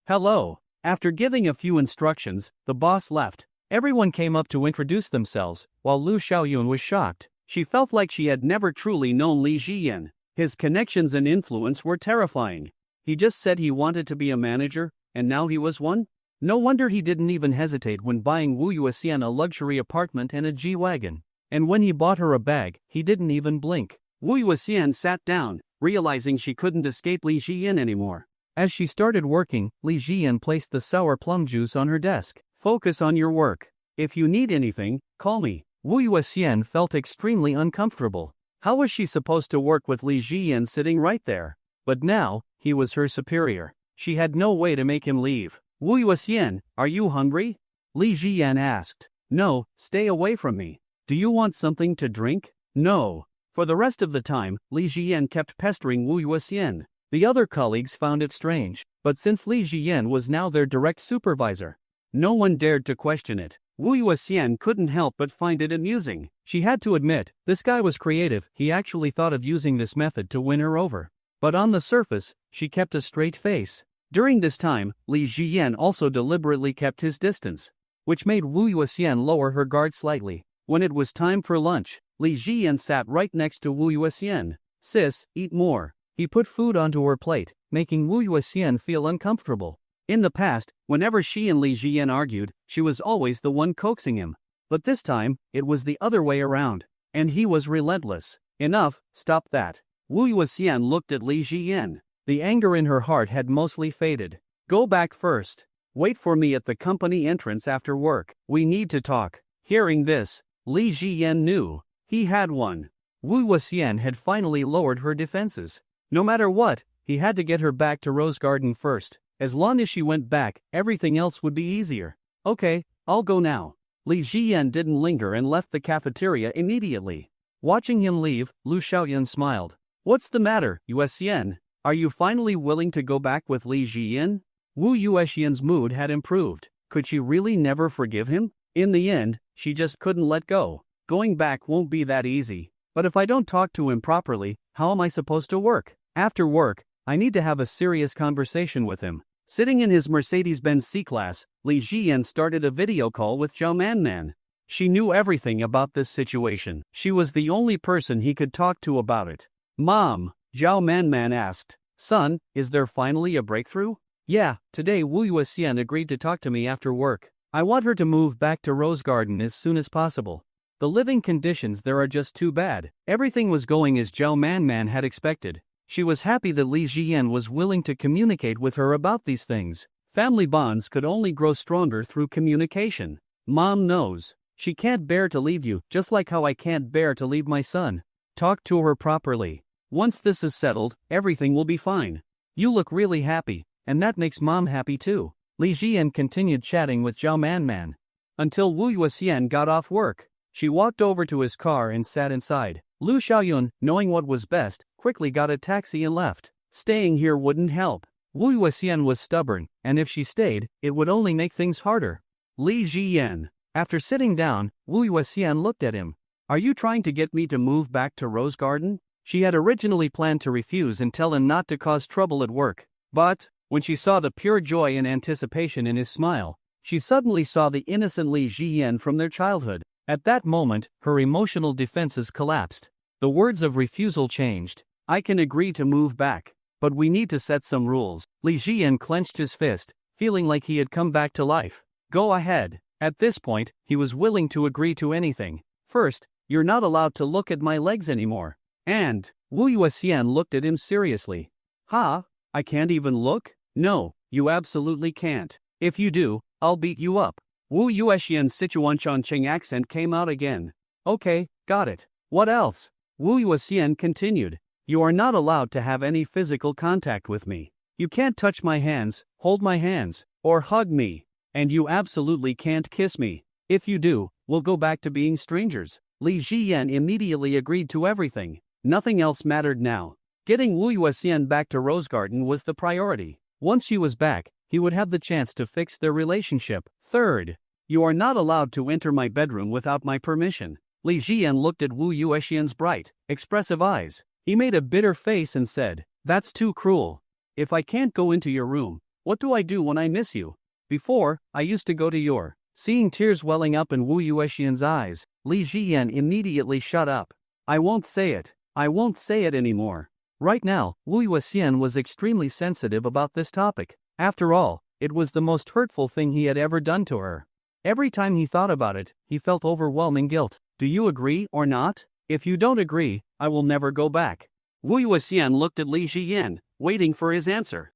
B: Hello. After giving a few instructions, the boss left. Everyone came up to introduce themselves, while Lu Xiaoyun was shocked. She felt like she had never truly known Li Ziyan. His connections and influence were terrifying. He just said he wanted to be a manager, and now he was one? No wonder he didn't even hesitate when buying Wu Yuxian a luxury apartment and a G-Wagon. And when he bought her a bag, he didn't even blink. Wu Yuxian sat down, realizing she couldn't escape Li Ziyan anymore. As she started working, Li Ziyan placed the sour plum juice on her desk. Focus on your work. If you need anything, call me. Wu Yuxian felt extremely uncomfortable. How was she supposed to work with Li Ziyan sitting right there? But now, he was her superior. She had no way to make him leave. Wu Yuxian, are you hungry? Li Ziyan asked. No, stay away from me. Do you want something to drink? No. For the rest of the time, Li Ziyan kept pestering Wu Yuxian. The other colleagues found it strange, but since Li Ziyan was now their direct supervisor, no one dared to question it. Wu Yuxian couldn't help but find it amusing. She had to admit, this guy was creative. He actually thought of using this method to win her over. But on the surface, she kept a straight face. During this time, Li Ziyan also deliberately kept his distance, which made Wu Yuxian lower her guard slightly. When it was time for lunch, Li Ziyan sat right next to Wu Yuxian. Sis, eat more. He put food onto her plate, making Wu Yuxian feel uncomfortable. In the past, whenever she and Li Ziyan argued, she was always the one coaxing him. But this time, it was the other way around. And he was relentless. Enough, stop that. Wu Yuxian looked at Li Ziyan. The anger in her heart had mostly faded. Go back first. Wait for me at the company entrance after work. We need to talk. Hearing this, Li Ziyan knew. He had won. Wu Yuxian had finally lowered her defenses. No matter what, he had to get her back to Rose Garden first. As long as she went back, everything else would be easier. Okay, I'll go now. Li Ziyan didn't linger and left the cafeteria immediately. Watching him leave, Lu Xiaoyun smiled. What's the matter, Yuxian? Are you finally willing to go back with Li Ziyan? Wu Yuxian's mood had improved. Could she really never forgive him? In the end, she just couldn't let go. Going back won't be that easy. But if I don't talk to him properly, how am I supposed to work? After work, I need to have a serious conversation with him. Sitting in his Mercedes-Benz C-Class, Li Ziyan started a video call with Zhao Manman. She knew everything about this situation. She was the only person he could talk to about it. Mom, Zhao Manman asked. Son, is there finally a breakthrough? Yeah, today Wu Yuxian agreed to talk to me after work. I want her to move back to Rose Garden as soon as possible. The living conditions there are just too bad. Everything was going as Zhao Manman had expected. She was happy that Li Ziyan was willing to communicate with her about these things. Family bonds could only grow stronger through communication. Mom knows. She can't bear to leave you, just like how I can't bear to leave my son. Talk to her properly. Once this is settled, everything will be fine. You look really happy, and that makes Mom happy too. Li Ziyan continued chatting with Zhao Manman until Wu Yuxian got off work. She walked over to his car and sat inside. Lu Xiaoyun, knowing what was best, quickly got a taxi and left. Staying here wouldn't help. Wu Yuxian was stubborn, and if she stayed, it would only make things harder. Li Ziyan. After sitting down, Wu Yuxian looked at him. Are you trying to get me to move back to Rose Garden? She had originally planned to refuse and tell him not to cause trouble at work. But, when she saw the pure joy and anticipation in his smile, she suddenly saw the innocent Li Ziyan from their childhood. At that moment, her emotional defenses collapsed. The words of refusal changed. I can agree to move back, but we need to set some rules. Li Ziyan clenched his fist, feeling like he had come back to life. Go ahead. At this point, he was willing to agree to anything. First, you're not allowed to look at my legs anymore. And, Wu Yuxian looked at him seriously. Ha? I can't even look? No, you absolutely can't. If you do, I'll beat you up. Wu Yuxian's Sichuanchongqing accent came out again. Okay, got it. What else? Wu Yuxian continued. You are not allowed to have any physical contact with me. You can't touch my hands, hold my hands, or hug me. And you absolutely can't kiss me. If you do, we'll go back to being strangers. Li Ziyan immediately agreed to everything. Nothing else mattered now. Getting Wu Yuxian back to Rose Garden was the priority. Once she was back, he would have the chance to fix their relationship. Third, you are not allowed to enter my bedroom without my permission. Li Jian looked at Wu Yuexian's bright, expressive eyes. He made a bitter face and said, "That's too cruel. If I can't go into your room, what do I do when I miss you? Before, I used to go to your." Seeing tears welling up in Wu Yuexian's eyes, Li Jian immediately shut up. "I won't say it. I won't say it anymore." Right now, Wu Yuexian was extremely sensitive about this topic. After all, it was the most hurtful thing he had ever done to her. Every time he thought about it, he felt overwhelming guilt. "Do you agree or not? If you don't agree, I will never go back." Wu Yuexian looked at Li Jian, waiting for his answer.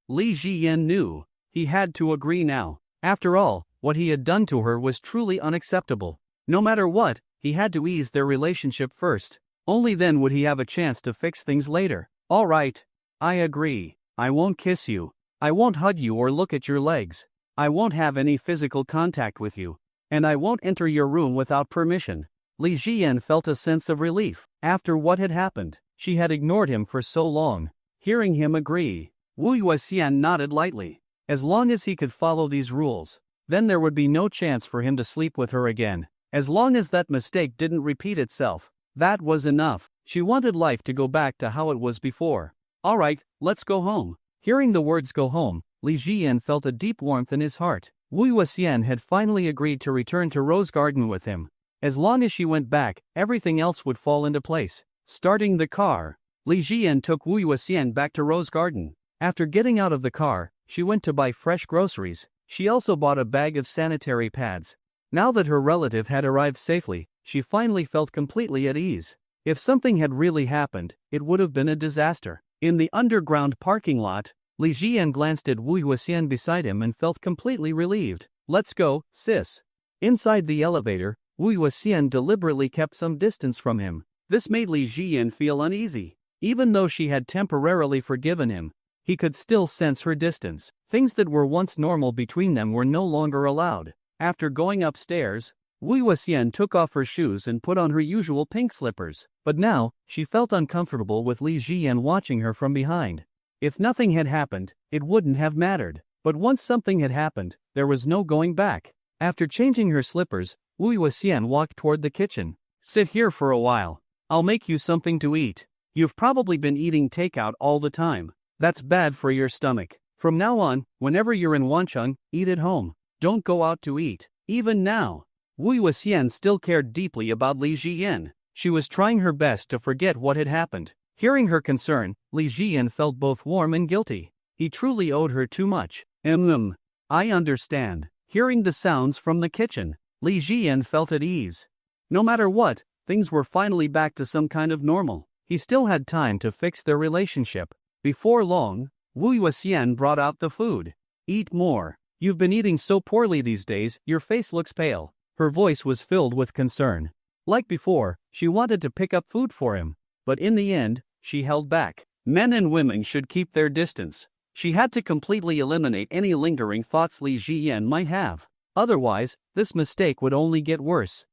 B: Li Jian knew. He had to agree now. After all, what he had done to her was truly unacceptable. No matter what, he had to ease their relationship first. Only then would he have a chance to fix things later. "All right. I agree. I won't kiss you. I won't hug you or look at your legs. I won't have any physical contact with you. And I won't enter your room without permission." Li Jian felt a sense of relief. After what had happened, she had ignored him for so long. Hearing him agree, Wu Yuexian nodded lightly. As long as he could follow these rules, then there would be no chance for him to sleep with her again. As long as that mistake didn't repeat itself, that was enough. She wanted life to go back to how it was before. "All right, let's go home." Hearing the words "go home," Li Jian felt a deep warmth in his heart. Wu Yuexian had finally agreed to return to Rose Garden with him. As long as she went back, everything else would fall into place. Starting the car, Li Jian took Wu Yuexian back to Rose Garden. After getting out of the car, she went to buy fresh groceries. She also bought a bag of sanitary pads. Now that her relative had arrived safely, she finally felt completely at ease. If something had really happened, it would have been a disaster. In the underground parking lot, Li Jian glanced at Wu Yuexian beside him and felt completely relieved. "Let's go, sis." Inside the elevator, Wu Yuexian deliberately kept some distance from him. This made Li Jian feel uneasy. Even though she had temporarily forgiven him, he could still sense her distance. Things that were once normal between them were no longer allowed. After going upstairs, Wu Yuexian took off her shoes and put on her usual pink slippers. But now, she felt uncomfortable with Li Jian watching her from behind. If nothing had happened, it wouldn't have mattered. But once something had happened, there was no going back. After changing her slippers, Wu Yuexian walked toward the kitchen. "Sit here for a while. I'll make you something to eat. You've probably been eating takeout all the time. That's bad for your stomach. From now on, whenever you're in Wancheng, eat at home. Don't go out to eat." Even now, Wu Yuexian still cared deeply about Li Jian. She was trying her best to forget what had happened. Hearing her concern, Li Jian felt both warm and guilty. He truly owed her too much. I understand." Hearing the sounds from the kitchen, Li Jian felt at ease. No matter what, things were finally back to some kind of normal. He still had time to fix their relationship. Before long, Wu Yuexian brought out the food. "Eat more. You've been eating so poorly these days, your face looks pale." Her voice was filled with concern. Like before, she wanted to pick up food for him, but in the end, she held back. Men and women should keep their distance. She had to completely eliminate any lingering thoughts Li Jian might have. Otherwise, this mistake would only get worse.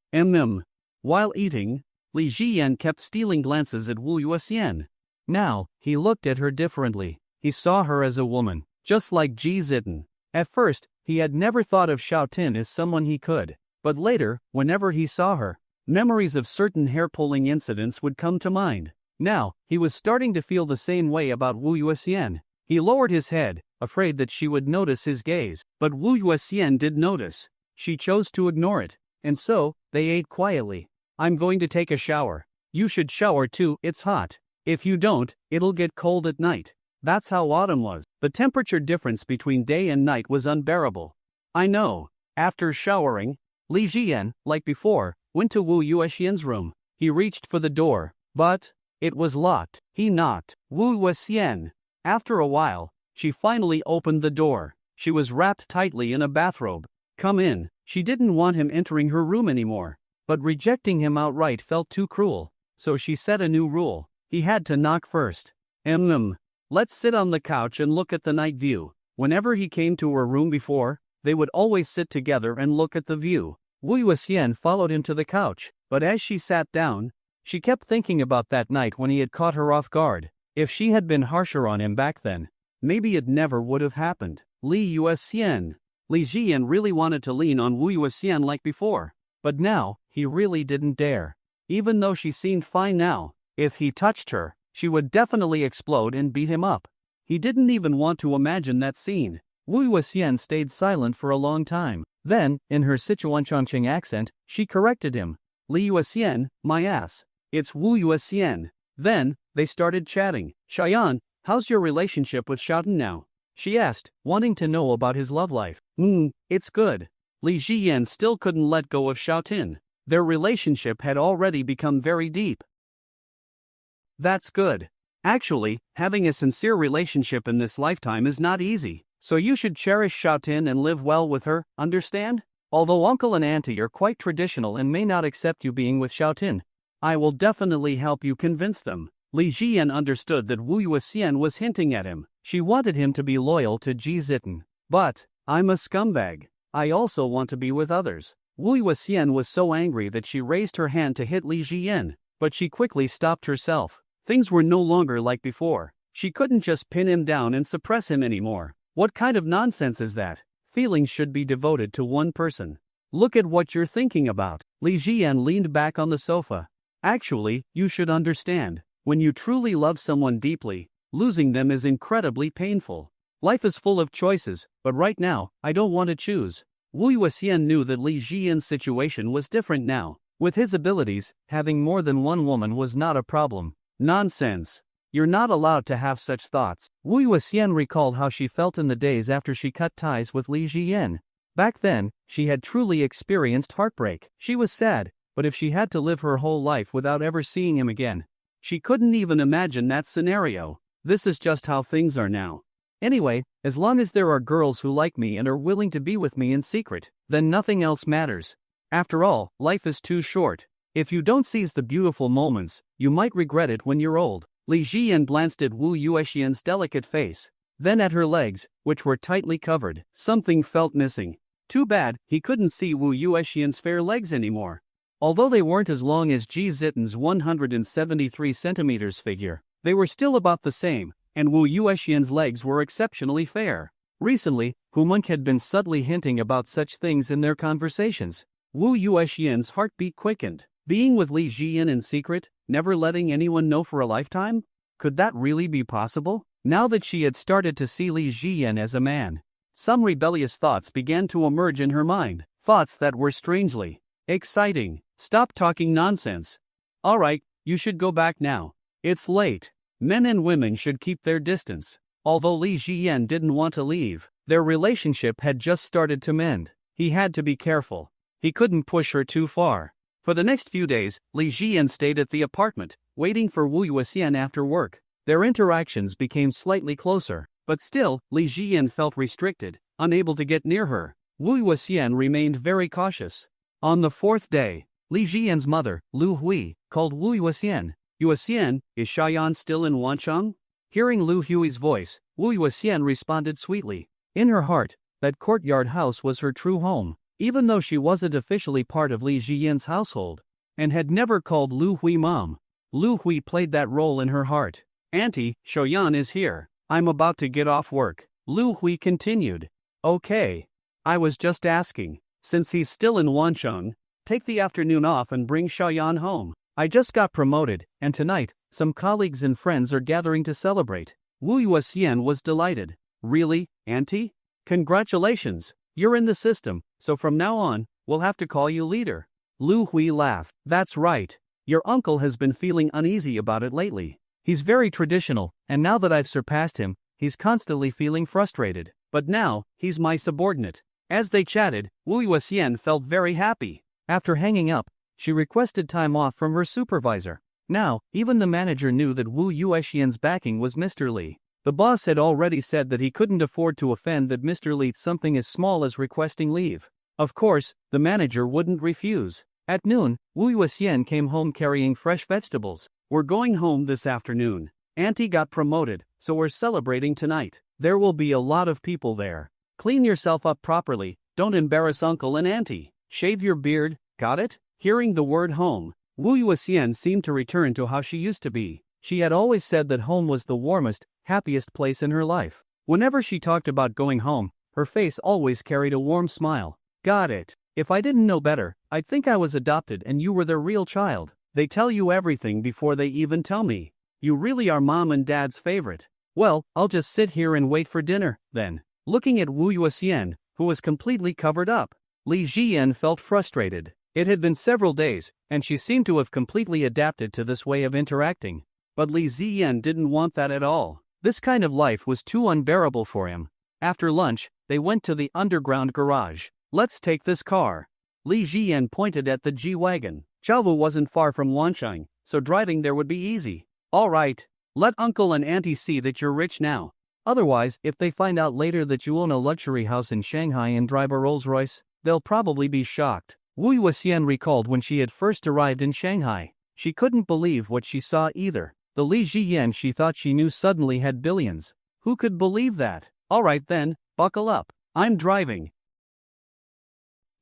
B: While eating, Li Jian kept stealing glances at Wu Yuexian. Now, he looked at her differently. He saw her as a woman, just like Ji Zitten. At first, he had never thought of Xiao Tin as someone he could. But later, whenever he saw her, memories of certain hair-pulling incidents would come to mind. Now, he was starting to feel the same way about Wu Yuexian. He lowered his head, afraid that she would notice his gaze. But Wu Yuexian did notice. She chose to ignore it. And so, they ate quietly. "I'm going to take a shower. You should shower too, it's hot. If you don't, it'll get cold at night." That's how autumn was. The temperature difference between day and night was unbearable. "I know." After showering, Li Jian, like before, went to Wu Yuexian's room. He reached for the door, but it was locked. He knocked. Wu Yuexian. After a while, she finally opened the door. She was wrapped tightly in a bathrobe. "Come in." She didn't want him entering her room anymore, but rejecting him outright felt too cruel, so she set a new rule. He had to knock first. Let's sit on the couch and look at the night view." Whenever he came to her room before, they would always sit together and look at the view. Wu Yuexian followed him to the couch, but as she sat down, she kept thinking about that night when he had caught her off guard. If she had been harsher on him back then, maybe it never would have happened. Li Yuexian. Li Jian really wanted to lean on Wu Yuexian like before, but now, he really didn't dare. Even though she seemed fine now, if he touched her, she would definitely explode and beat him up. He didn't even want to imagine that scene. Wu Yuxian stayed silent for a long time. Then, in her Sichuan accent, she corrected him. Li Yuxian, my ass. It's Wu Yuxian. Then, they started chatting. Xiaoyan, how's your relationship with Xiaotan now? She asked, wanting to know about his love life. It's good. Li Jiyan still couldn't let go of Xiaotin. Their relationship had already become very deep. That's good. Actually, having a sincere relationship in this lifetime is not easy, so you should cherish Xiaotin and live well with her, understand? Although uncle and auntie are quite traditional and may not accept you being with Xiaotin, I will definitely help you convince them. Li Jiyan understood that Wu Yuxian was hinting at him. She wanted him to be loyal to Ji Zitan. But, I'm a scumbag. I also want to be with others. Wu Yuxian was so angry that she raised her hand to hit Li Jiyan, but she quickly stopped herself. Things were no longer like before. She couldn't just pin him down and suppress him anymore. What kind of nonsense is that? Feelings should be devoted to one person. Look at what you're thinking about. Li Jiyan leaned back on the sofa. Actually, you should understand. When you truly love someone deeply, losing them is incredibly painful. Life is full of choices, but right now, I don't want to choose. Wu Yuxian knew that Li Jiyan's situation was different now. With his abilities, having more than one woman was not a problem. Nonsense. You're not allowed to have such thoughts. Wu Yuxian recalled how she felt in the days after she cut ties with Li Jiyan. Back then, she had truly experienced heartbreak. She was sad, but if she had to live her whole life without ever seeing him again, she couldn't even imagine that scenario. This is just how things are now. Anyway, as long as there are girls who like me and are willing to be with me in secret, then nothing else matters. After all, life is too short. If you don't seize the beautiful moments, you might regret it when you're old. Li Jiyan glanced at Wu Yuxian's delicate face, then at her legs, which were tightly covered. Something felt missing. Too bad, he couldn't see Wu Yuxian's fair legs anymore. Although they weren't as long as Ji Zitan's 173 centimeters figure, they were still about the same, and Wu Yuxian's legs were exceptionally fair. Recently, Humonk had been subtly hinting about such things in their conversations. Wu Yuxian's heartbeat quickened. Being with Li Jiyan in secret, never letting anyone know for a lifetime? Could that really be possible? Now that she had started to see Li Jiyan as a man, some rebellious thoughts began to emerge in her mind, thoughts that were strangely exciting. Stop talking nonsense. Alright, you should go back now. It's late. Men and women should keep their distance. Although Li Jiyan didn't want to leave, their relationship had just started to mend. He had to be careful. He couldn't push her too far. For the next few days, Li Jiyan stayed at the apartment, waiting for Wu Yuxian after work. Their interactions became slightly closer, but still, Li Jiyan felt restricted, unable to get near her. Wu Yuxian remained very cautious. On the fourth day, Li Jiyan's mother, Lu Hui, called Wu Yuxian. Yuxian, is Xiaoyan still in Wancheng? Hearing Lu Hui's voice, Wu Yuxian responded sweetly. In her heart, that courtyard house was her true home. Even though she wasn't officially part of Li Jiyan's household, and had never called Lu Hui mom, Lu Hui played that role in her heart. Auntie, Xiaoyan is here. I'm about to get off work. Lu Hui continued. Okay. I was just asking. Since he's still in Wancheng, take the afternoon off and bring Xiaoyan home. I just got promoted, and tonight, some colleagues and friends are gathering to celebrate. Wu Yuxian was delighted. Really, Auntie? Congratulations. You're in the system, so from now on, we'll have to call you leader. Lu Hui laughed. That's right. Your uncle has been feeling uneasy about it lately. He's very traditional, and now that I've surpassed him, he's constantly feeling frustrated. But now, he's my subordinate. As they chatted, Wu Yuxian felt very happy. After hanging up, she requested time off from her supervisor. Now, even the manager knew that Wu Yuxian's backing was Mr. Li. The boss had already said that he couldn't afford to offend that Mr. Li something as small as requesting leave. Of course, the manager wouldn't refuse. At noon, Wu Yuxian came home carrying fresh vegetables. We're going home this afternoon. Auntie got promoted, so we're celebrating tonight. There will be a lot of people there. Clean yourself up properly, don't embarrass uncle and auntie. Shave your beard, got it? Hearing the word home, Wu Yuxian seemed to return to how she used to be. She had always said that home was the warmest, happiest place in her life. Whenever she talked about going home, her face always carried a warm smile. Got it. If I didn't know better, I'd think I was adopted and you were their real child. They tell you everything before they even tell me. You really are mom and dad's favorite. Well, I'll just sit here and wait for dinner, then. Looking at Wu Yuexian, who was completely covered up, Li Jian felt frustrated. It had been several days, and she seemed to have completely adapted to this way of interacting. But Li Ziyan didn't want that at all. This kind of life was too unbearable for him. After lunch, they went to the underground garage. Let's take this car. Li Jian pointed at the G-Wagon. Chaovu wasn't far from Wansheng, so driving there would be easy. Alright, let uncle and auntie see that you're rich now. Otherwise, if they find out later that you own a luxury house in Shanghai and drive a Rolls-Royce, they'll probably be shocked. Wu Yuexian recalled when she had first arrived in Shanghai. She couldn't believe what she saw either. The Li Jiyan she thought she knew suddenly had billions. Who could believe that? Alright then, buckle up. I'm driving.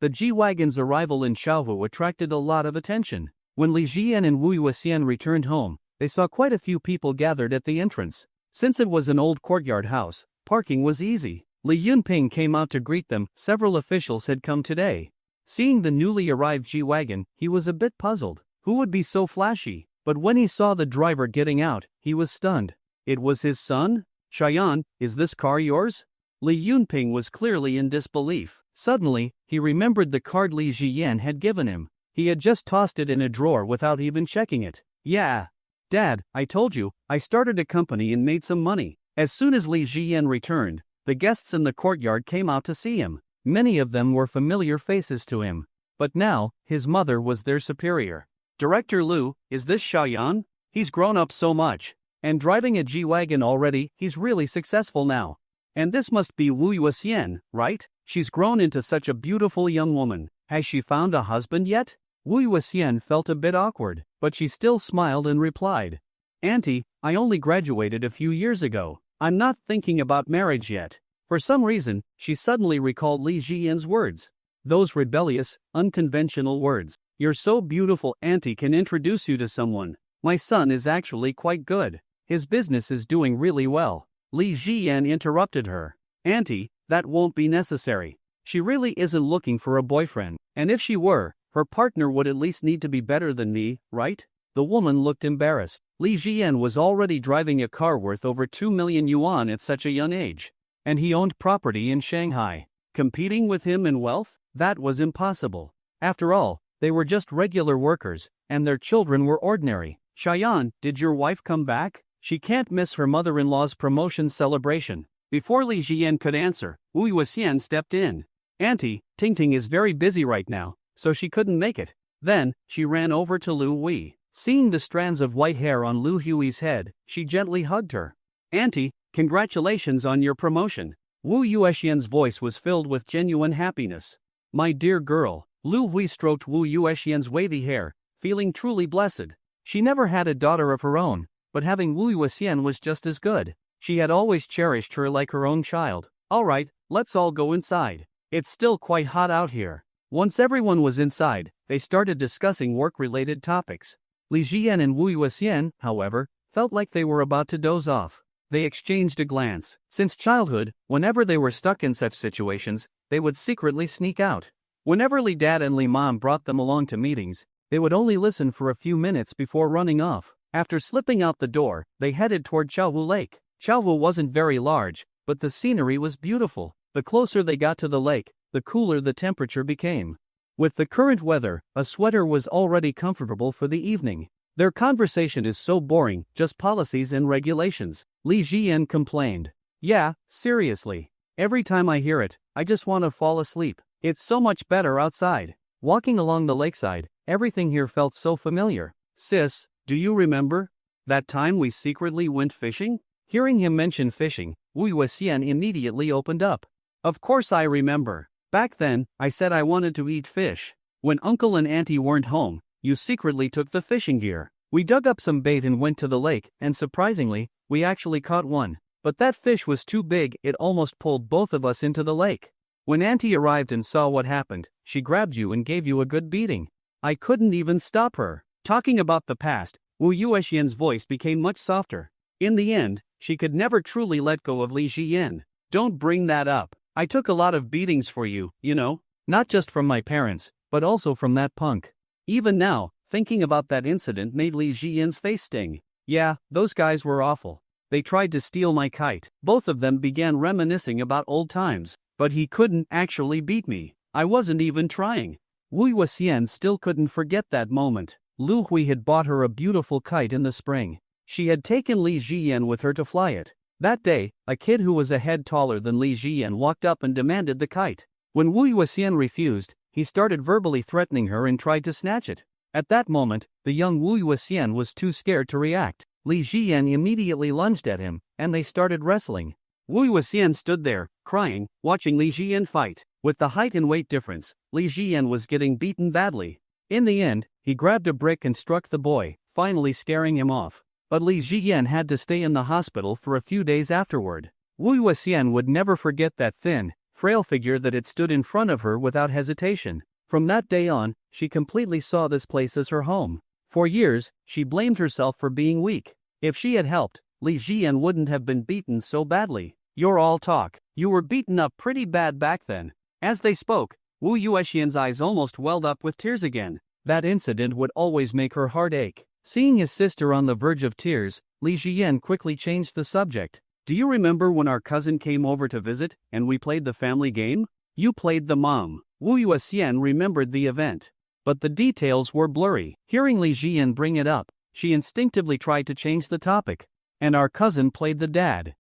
B: The G-Wagon's arrival in Chaovu attracted a lot of attention. When Li Jiyan and Wu Yuexian returned home, they saw quite a few people gathered at the entrance. Since it was an old courtyard house, parking was easy. Li Yunping came out to greet them. Several officials had come today. Seeing the newly arrived G-Wagon, he was a bit puzzled. Who would be so flashy? But when he saw the driver getting out, he was stunned. It was his son? Shayan, is this car yours? Li Yunping was clearly in disbelief. Suddenly, he remembered the card Li Jiyan had given him. He had just tossed it in a drawer without even checking it. Yeah. Dad, I told you, I started a company and made some money. As soon as Li Jiyan returned, the guests in the courtyard came out to see him. Many of them were familiar faces to him. But now, his mother was their superior. Director Liu, is this Shayan? He's grown up so much. And driving a G-Wagon already, he's really successful now. And this must be Wu Yuexian, right? She's grown into such a beautiful young woman. Has she found a husband yet? Wu Yuexian felt a bit awkward, but she still smiled and replied. Auntie, I only graduated a few years ago. I'm not thinking about marriage yet. For some reason, she suddenly recalled Li Jiyan's words. Those rebellious, unconventional words. You're so beautiful, Auntie can introduce you to someone. My son is actually quite good. His business is doing really well. Li Jiyan interrupted her. Auntie, that won't be necessary. She really isn't looking for a boyfriend. And if she were, her partner would at least need to be better than me, right? The woman looked embarrassed. Li Jiyan was already driving a car worth over 2 million yuan at such a young age. And he owned property in Shanghai. Competing with him in wealth? That was impossible. After all, they were just regular workers, and their children were ordinary. Shayan, did your wife come back? She can't miss her mother-in-law's promotion celebration. Before Li Jiyan could answer, Wu Yuexian stepped in. Auntie, Tingting is very busy right now, so she couldn't make it. Then, she ran over to Lu Hui. Seeing the strands of white hair on Lu Hui's head, she gently hugged her. Auntie, congratulations on your promotion. Wu Yuexian's voice was filled with genuine happiness. My dear girl. Lu Hui stroked Wu Yuexian's wavy hair, feeling truly blessed. She never had a daughter of her own, but having Wu Yuexian was just as good. She had always cherished her like her own child. Alright, let's all go inside. It's still quite hot out here. Once everyone was inside, they started discussing work-related topics. Li Jiyan and Wu Yuexian, however, felt like they were about to doze off. They exchanged a glance. Since childhood, whenever they were stuck in such situations, they would secretly sneak out. Whenever Li Dad and Li Mom brought them along to meetings, they would only listen for a few minutes before running off. After slipping out the door, they headed toward Chaowu Lake. Chaowu wasn't very large, but the scenery was beautiful. The closer they got to the lake, the cooler the temperature became. With the current weather, a sweater was already comfortable for the evening. Their conversation is so boring, just policies and regulations. Li Jiyan complained. Yeah, seriously. Every time I hear it, I just want to fall asleep. It's so much better outside. Walking along the lakeside, everything here felt so familiar. Sis, do you remember? That time we secretly went fishing? Hearing him mention fishing, Wu Yuexian immediately opened up. Of course I remember. Back then, I said I wanted to eat fish. When uncle and auntie weren't home, you secretly took the fishing gear. We dug up some bait and went to the lake, and surprisingly, we actually caught one. But that fish was too big, it almost pulled both of us into the lake. When auntie arrived and saw what happened, she grabbed you and gave you a good beating. I couldn't even stop her. Talking about the past, Wu Yuexian's voice became much softer. In the end, she could never truly let go of Li Jiyan. Don't bring that up. I took a lot of beatings for you, you know. Not just from my parents, but also from that punk. Even now, thinking about that incident made Li Jian's face sting. Yeah, those guys were awful. They tried to steal my kite. Both of them began reminiscing about old times. But he couldn't actually beat me. I wasn't even trying. Wu Yuexian still couldn't forget that moment. Lu Hui had bought her a beautiful kite in the spring. She had taken Li Jian with her to fly it. That day, a kid who was a head taller than Li Jian walked up and demanded the kite. When Wu Yuexian refused, he started verbally threatening her and tried to snatch it. At that moment, the young Wu Yuexian was too scared to react. Li Jian immediately lunged at him, and they started wrestling. Wu Yuexian stood there, crying, watching Li Jian fight. With the height and weight difference, Li Jian was getting beaten badly. In the end, he grabbed a brick and struck the boy, finally scaring him off. But Li Jian had to stay in the hospital for a few days afterward. Wu Yuexian would never forget that thin, frail figure that had stood in front of her without hesitation. From that day on, she completely saw this place as her home. For years, she blamed herself for being weak. If she had helped, Li Jian wouldn't have been beaten so badly. You're all talk. You were beaten up pretty bad back then. As they spoke, Wu Yuexian's eyes almost welled up with tears again. That incident would always make her heart ache. Seeing his sister on the verge of tears, Li Jian quickly changed the subject. Do you remember when our cousin came over to visit, and we played the family game? You played the mom. Wu Yuexian remembered the event. But the details were blurry. Hearing Li Jian bring it up, she instinctively tried to change the topic. And our cousin played the dad.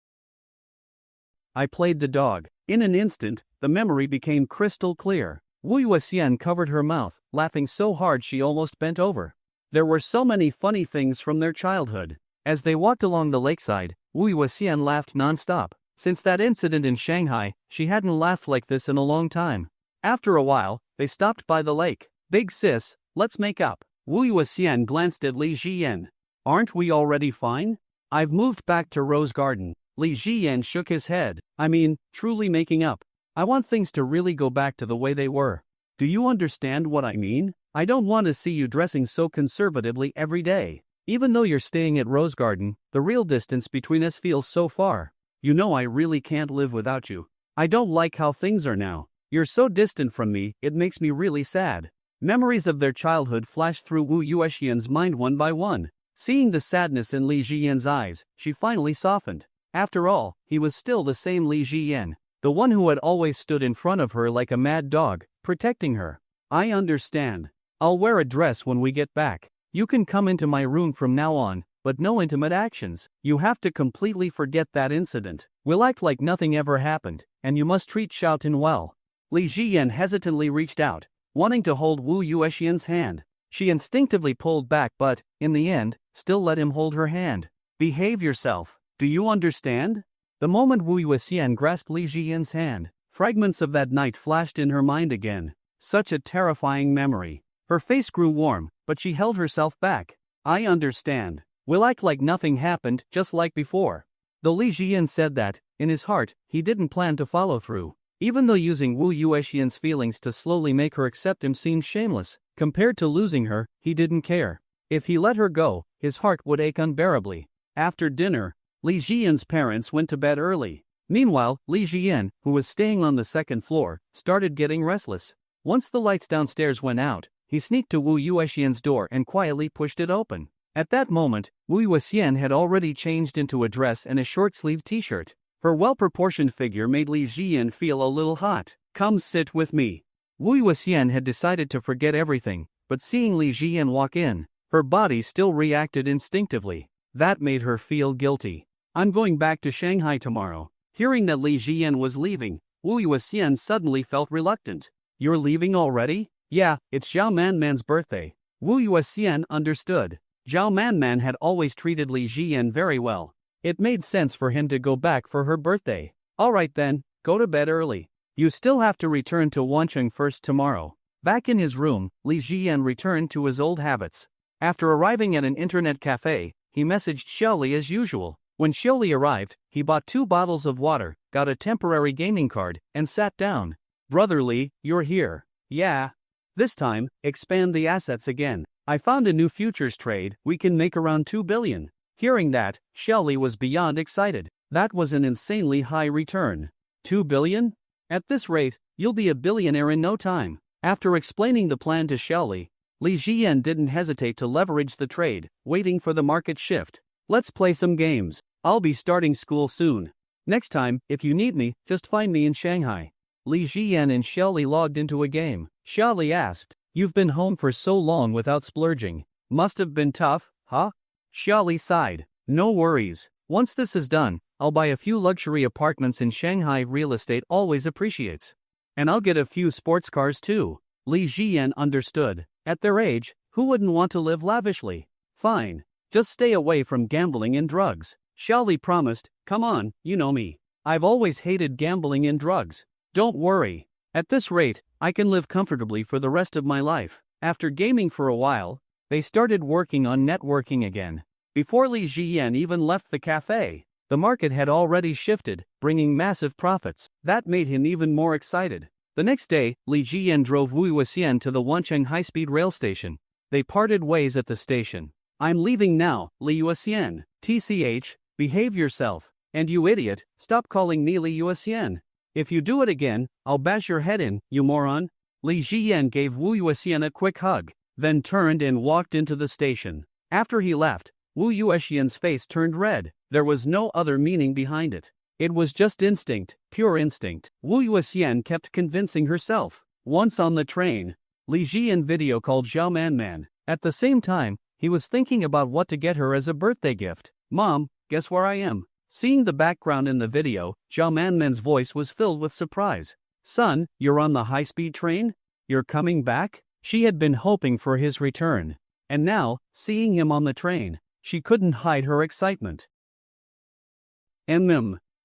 B: I played the dog. In an instant, the memory became crystal clear. Wu Yuexian covered her mouth, laughing so hard she almost bent over. There were so many funny things from their childhood. As they walked along the lakeside, Wu Yuexian laughed non-stop. Since that incident in Shanghai, she hadn't laughed like this in a long time. After a while, they stopped by the lake. Big sis, let's make up. Wu Yuexian glanced at Li Jian. Aren't we already fine? I've moved back to Rose Garden. Li Jian shook his head. I mean, truly making up. I want things to really go back to the way they were. Do you understand what I mean? I don't want to see you dressing so conservatively every day. Even though you're staying at Rose Garden, the real distance between us feels so far. You know I really can't live without you. I don't like how things are now. You're so distant from me, it makes me really sad. Memories of their childhood flashed through Wu Yuexian's mind one by one. Seeing the sadness in Li Jian's eyes, she finally softened. After all, he was still the same Li Jian, the one who had always stood in front of her like a mad dog, protecting her. I understand. I'll wear a dress when we get back. You can come into my room from now on, but no intimate actions. You have to completely forget that incident. We'll act like nothing ever happened, and you must treat Xiaotin well. Li Jian hesitantly reached out, wanting to hold Wu Yuexian's hand. She instinctively pulled back but, in the end, still let him hold her hand. Behave yourself. Do you understand? The moment Wu Yuexian grasped Li Jian's hand, fragments of that night flashed in her mind again. Such a terrifying memory. Her face grew warm, but she held herself back. I understand. We'll act like nothing happened, just like before. Though Li Jian said that, in his heart, he didn't plan to follow through. Even though using Wu Yuexian's feelings to slowly make her accept him seemed shameless, compared to losing her, he didn't care. If he let her go, his heart would ache unbearably. After dinner, Li Jian's parents went to bed early. Meanwhile, Li Jian, who was staying on the second floor, started getting restless. Once the lights downstairs went out, he sneaked to Wu Yuexian's door and quietly pushed it open. At that moment, Wu Yuexian had already changed into a dress and a short-sleeved t-shirt. Her well-proportioned figure made Li Jian feel a little hot. Come sit with me. Wu Yuexian had decided to forget everything, but seeing Li Jian walk in, her body still reacted instinctively. That made her feel guilty. I'm going back to Shanghai tomorrow. Hearing that Li Jian was leaving, Wu Yuexian suddenly felt reluctant. You're leaving already? Yeah, it's Zhao Manman's birthday. Wu Yuexian understood. Zhao Manman had always treated Li Jian very well. It made sense for him to go back for her birthday. Alright then, go to bed early. You still have to return to Wancheng first tomorrow. Back in his room, Li Jian returned to his old habits. After arriving at an internet cafe, he messaged Xiaoli as usual. When Xiaoli arrived, he bought 2 bottles of water, got a temporary gaming card, and sat down. Brother Li, you're here. Yeah. This time, expand the assets again. I found a new futures trade, we can make around 2 billion. Hearing that, Xiaoli was beyond excited. That was an insanely high return. 2 billion? At this rate, you'll be a billionaire in no time. After explaining the plan to Xiaoli, Li Jian didn't hesitate to leverage the trade, waiting for the market shift. Let's play some games. I'll be starting school soon. Next time, if you need me, just find me in Shanghai. Li Jian and Xiaoli logged into a game. Xiaoli asked, "You've been home for so long without splurging. Must have been tough, huh?" Xiaoli sighed. "No worries. Once this is done, I'll buy a few luxury apartments in Shanghai. Real estate always appreciates. And I'll get a few sports cars too." Li Jian understood. At their age, who wouldn't want to live lavishly? Fine. Just stay away from gambling and drugs. Xiaoli promised. "Come on, you know me. I've always hated gambling and drugs. Don't worry. At this rate, I can live comfortably for the rest of my life." After gaming for a while, they started working on networking again. Before Li Jian even left the cafe, the market had already shifted, bringing massive profits. That made him even more excited. The next day, Li Jian drove Wu Yuxian to the Wancheng high-speed rail station. They parted ways at the station. "I'm leaving now, Li Yuxian. TCH, behave yourself. And you idiot, stop calling me Li Yuxian. If you do it again, I'll bash your head in, you moron." Li Jian gave Wu Yuxian a quick hug, then turned and walked into the station. After he left, Wu Yuxian's face turned red. There was no other meaning behind it. It was just instinct, pure instinct. Wu Yuxian kept convincing herself. Once on the train, Li Jian video called Zhao Manman. At the same time, he was thinking about what to get her as a birthday gift. "Mom, guess where I am?" Seeing the background in the video, Zhao Manman's voice was filled with surprise. "Son, you're on the high-speed train? You're coming back?" She had been hoping for his return. And now, seeing him on the train, she couldn't hide her excitement.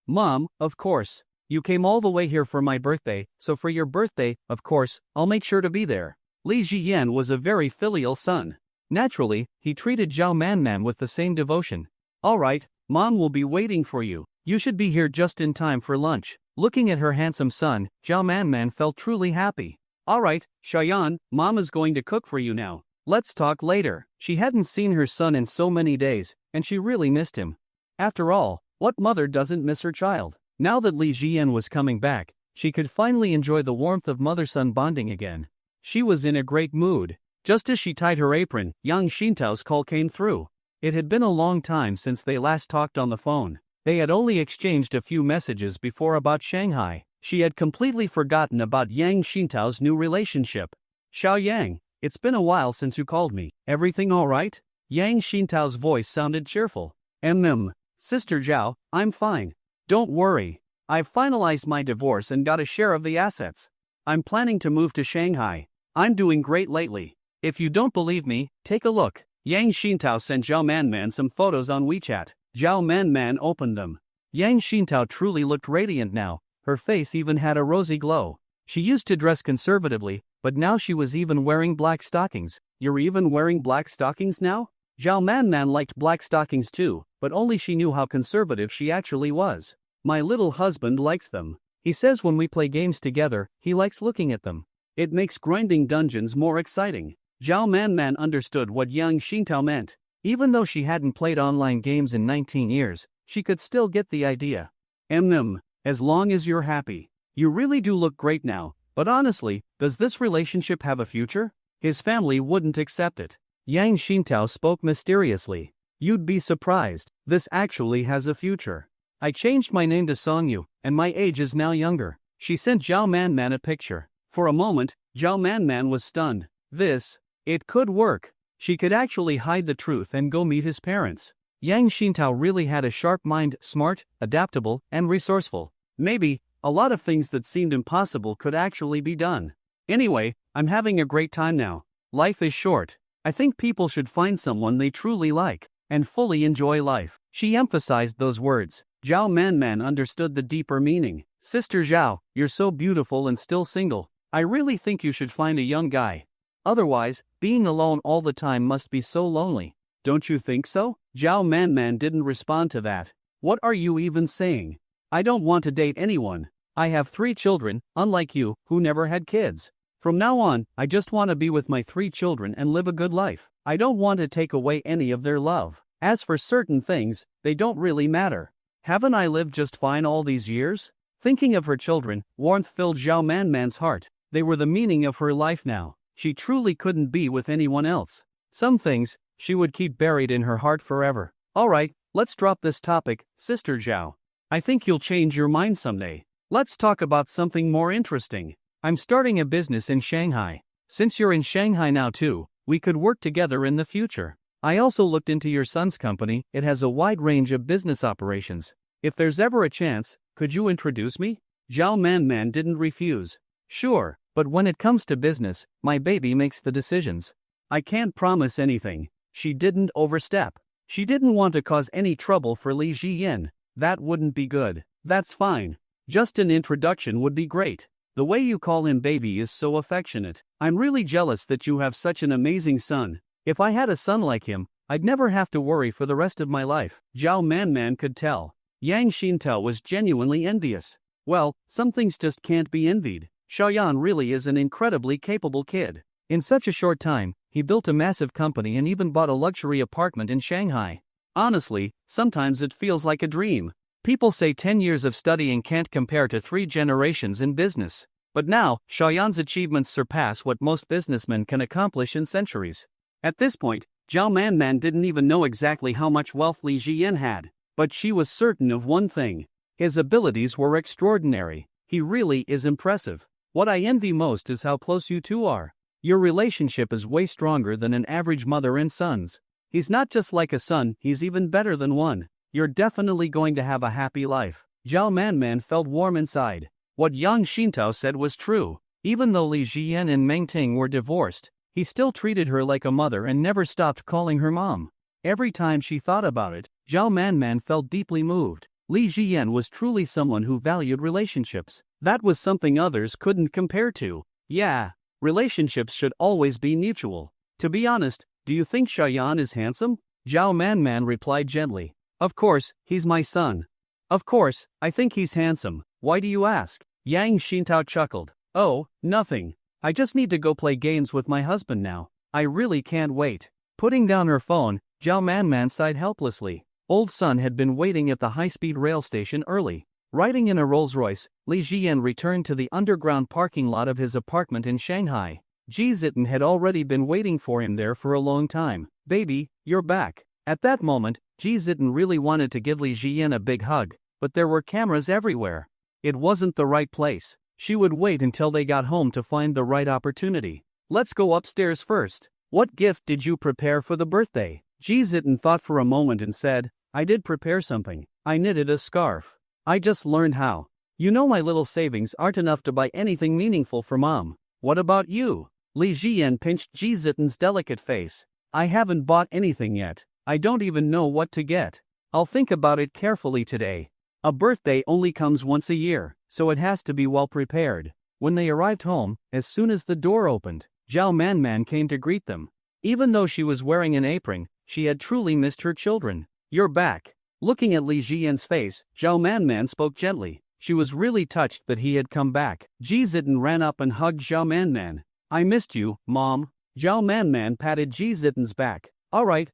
B: Mom, of course. You came all the way here for my birthday, so for your birthday, of course, I'll make sure to be there." Li Jian was a very filial son. Naturally, he treated Zhao Manman with the same devotion. "All right, Mom will be waiting for you. You should be here just in time for lunch." Looking at her handsome son, Zhao Manman felt truly happy. "All right, Shayan, Mom is going to cook for you now. Let's talk later." She hadn't seen her son in so many days, and she really missed him. After all, what mother doesn't miss her child? Now that Li Jian was coming back, she could finally enjoy the warmth of mother-son bonding again. She was in a great mood. Just as she tied her apron, Yang Xintao's call came through. It had been a long time since they last talked on the phone. They had only exchanged a few messages before about Shanghai. She had completely forgotten about Yang Xintao's new relationship. "Xiao Yang, it's been a while since you called me. Everything all right?" Yang Xintao's voice sounded cheerful. Sister Zhao, I'm fine. Don't worry. I've finalized my divorce and got a share of the assets. I'm planning to move to Shanghai. I'm doing great lately. If you don't believe me, take a look." Yang Xintao sent Zhao Manman some photos on WeChat. Zhao Manman opened them. Yang Xintao truly looked radiant now. Her face even had a rosy glow. She used to dress conservatively, but now she was even wearing black stockings. "You're even wearing black stockings now?" Zhao Manman liked black stockings too, but only she knew how conservative she actually was. "My little husband likes them. He says when we play games together, he likes looking at them. It makes grinding dungeons more exciting." Zhao Manman understood what Yang Xintao meant. Even though she hadn't played online games in 19 years, she could still get the idea. As long as you're happy. You really do look great now, but honestly, does this relationship have a future? His family wouldn't accept it." Yang Xintao spoke mysteriously. "You'd be surprised, this actually has a future. I changed my name to Songyu, and my age is now younger." She sent Zhao Manman a picture. For a moment, Zhao Manman was stunned. It could work. She could actually hide the truth and go meet his parents. Yang Xintao really had a sharp mind, smart, adaptable, and resourceful. Maybe, a lot of things that seemed impossible could actually be done. "Anyway, I'm having a great time now. Life is short. I think people should find someone they truly like, and fully enjoy life." She emphasized those words. Zhao Manman understood the deeper meaning. "Sister Zhao, you're so beautiful and still single. I really think you should find a young guy. Otherwise, being alone all the time must be so lonely. Don't you think so?" Zhao Manman didn't respond to that. "What are you even saying? I don't want to date anyone. I have 3 children, unlike you, who never had kids. From now on, I just want to be with my 3 children and live a good life. I don't want to take away any of their love. As for certain things, they don't really matter. Haven't I lived just fine all these years? Thinking of her children, warmth filled Zhao Manman's heart. They were the meaning of her life now. She truly couldn't be with anyone else. Some things she would keep buried in her heart forever. Alright, let's drop this topic, Sister Zhao. I think you'll change your mind someday. Let's talk about something more interesting. I'm starting a business in Shanghai. Since you're in Shanghai now too, we could work together in the future. I also looked into your son's company. It has a wide range of business operations. If there's ever a chance, could you introduce me? Zhao Manman didn't refuse. Sure, but when it comes to business, my baby makes the decisions. I can't promise anything. She didn't overstep. She didn't want to cause any trouble for Li Jiyan. That wouldn't be good. That's fine. Just an introduction would be great. The way you call him baby is so affectionate. I'm really jealous that you have such an amazing son. If I had a son like him, I'd never have to worry for the rest of my life. Zhao Manman could tell. Yang Xintao was genuinely envious. Well, some things just can't be envied. Xiaoyan really is an incredibly capable kid. In such a short time, he built a massive company and even bought a luxury apartment in Shanghai. Honestly, sometimes it feels like a dream. People say 10 years of studying can't compare to 3 generations in business. But now, Xiaoyan's achievements surpass what most businessmen can accomplish in centuries. At this point, Zhao Manman didn't even know exactly how much wealth Li Jiyan had. But she was certain of one thing. His abilities were extraordinary. He really is impressive. What I envy most is how close you two are. Your relationship is way stronger than an average mother and son's. He's not just like a son, he's even better than one. You're definitely going to have a happy life. Zhao Manman felt warm inside. What Yang Xintao said was true. Even though Li Jiyan and Meng Ting were divorced, he still treated her like a mother and never stopped calling her mom. Every time she thought about it, Zhao Manman felt deeply moved. Li Jiyan was truly someone who valued relationships. That was something others couldn't compare to. Yeah, relationships should always be mutual. To be honest, do you think Xiaoyan is handsome? Zhao Manman replied gently. Of course, he's my son. Of course, I think he's handsome. Why do you ask? Yang Xintao chuckled. Oh, nothing. I just need to go play games with my husband now. I really can't wait. Putting down her phone, Zhao Manman sighed helplessly. Old Sun had been waiting at the high-speed rail station early. Riding in a Rolls-Royce, Li Jiyan returned to the underground parking lot of his apartment in Shanghai. Ji Zitten had already been waiting for him there for a long time. Baby, you're back. At that moment, Ji Zitten really wanted to give Li Jiyan a big hug, but there were cameras everywhere. It wasn't the right place. She would wait until they got home to find the right opportunity. Let's go upstairs first. What gift did you prepare for the birthday? Ji Zitten thought for a moment and said, I did prepare something. I knitted a scarf. I just learned how. You know my little savings aren't enough to buy anything meaningful for Mom. What about you? Li Jiyan pinched Ji Zitten's delicate face. I haven't bought anything yet. I don't even know what to get. I'll think about it carefully today. A birthday only comes once a year, so it has to be well prepared. When they arrived home, as soon as the door opened, Zhao Manman came to greet them. Even though she was wearing an apron, she had truly missed her children. You're back. Looking at Li Jiyan's face, Zhao Manman spoke gently. She was really touched that he had come back. Ji Zitten ran up and hugged Zhao Manman. I missed you, Mom. Zhao Manman patted Ji Zitten's back. Alright,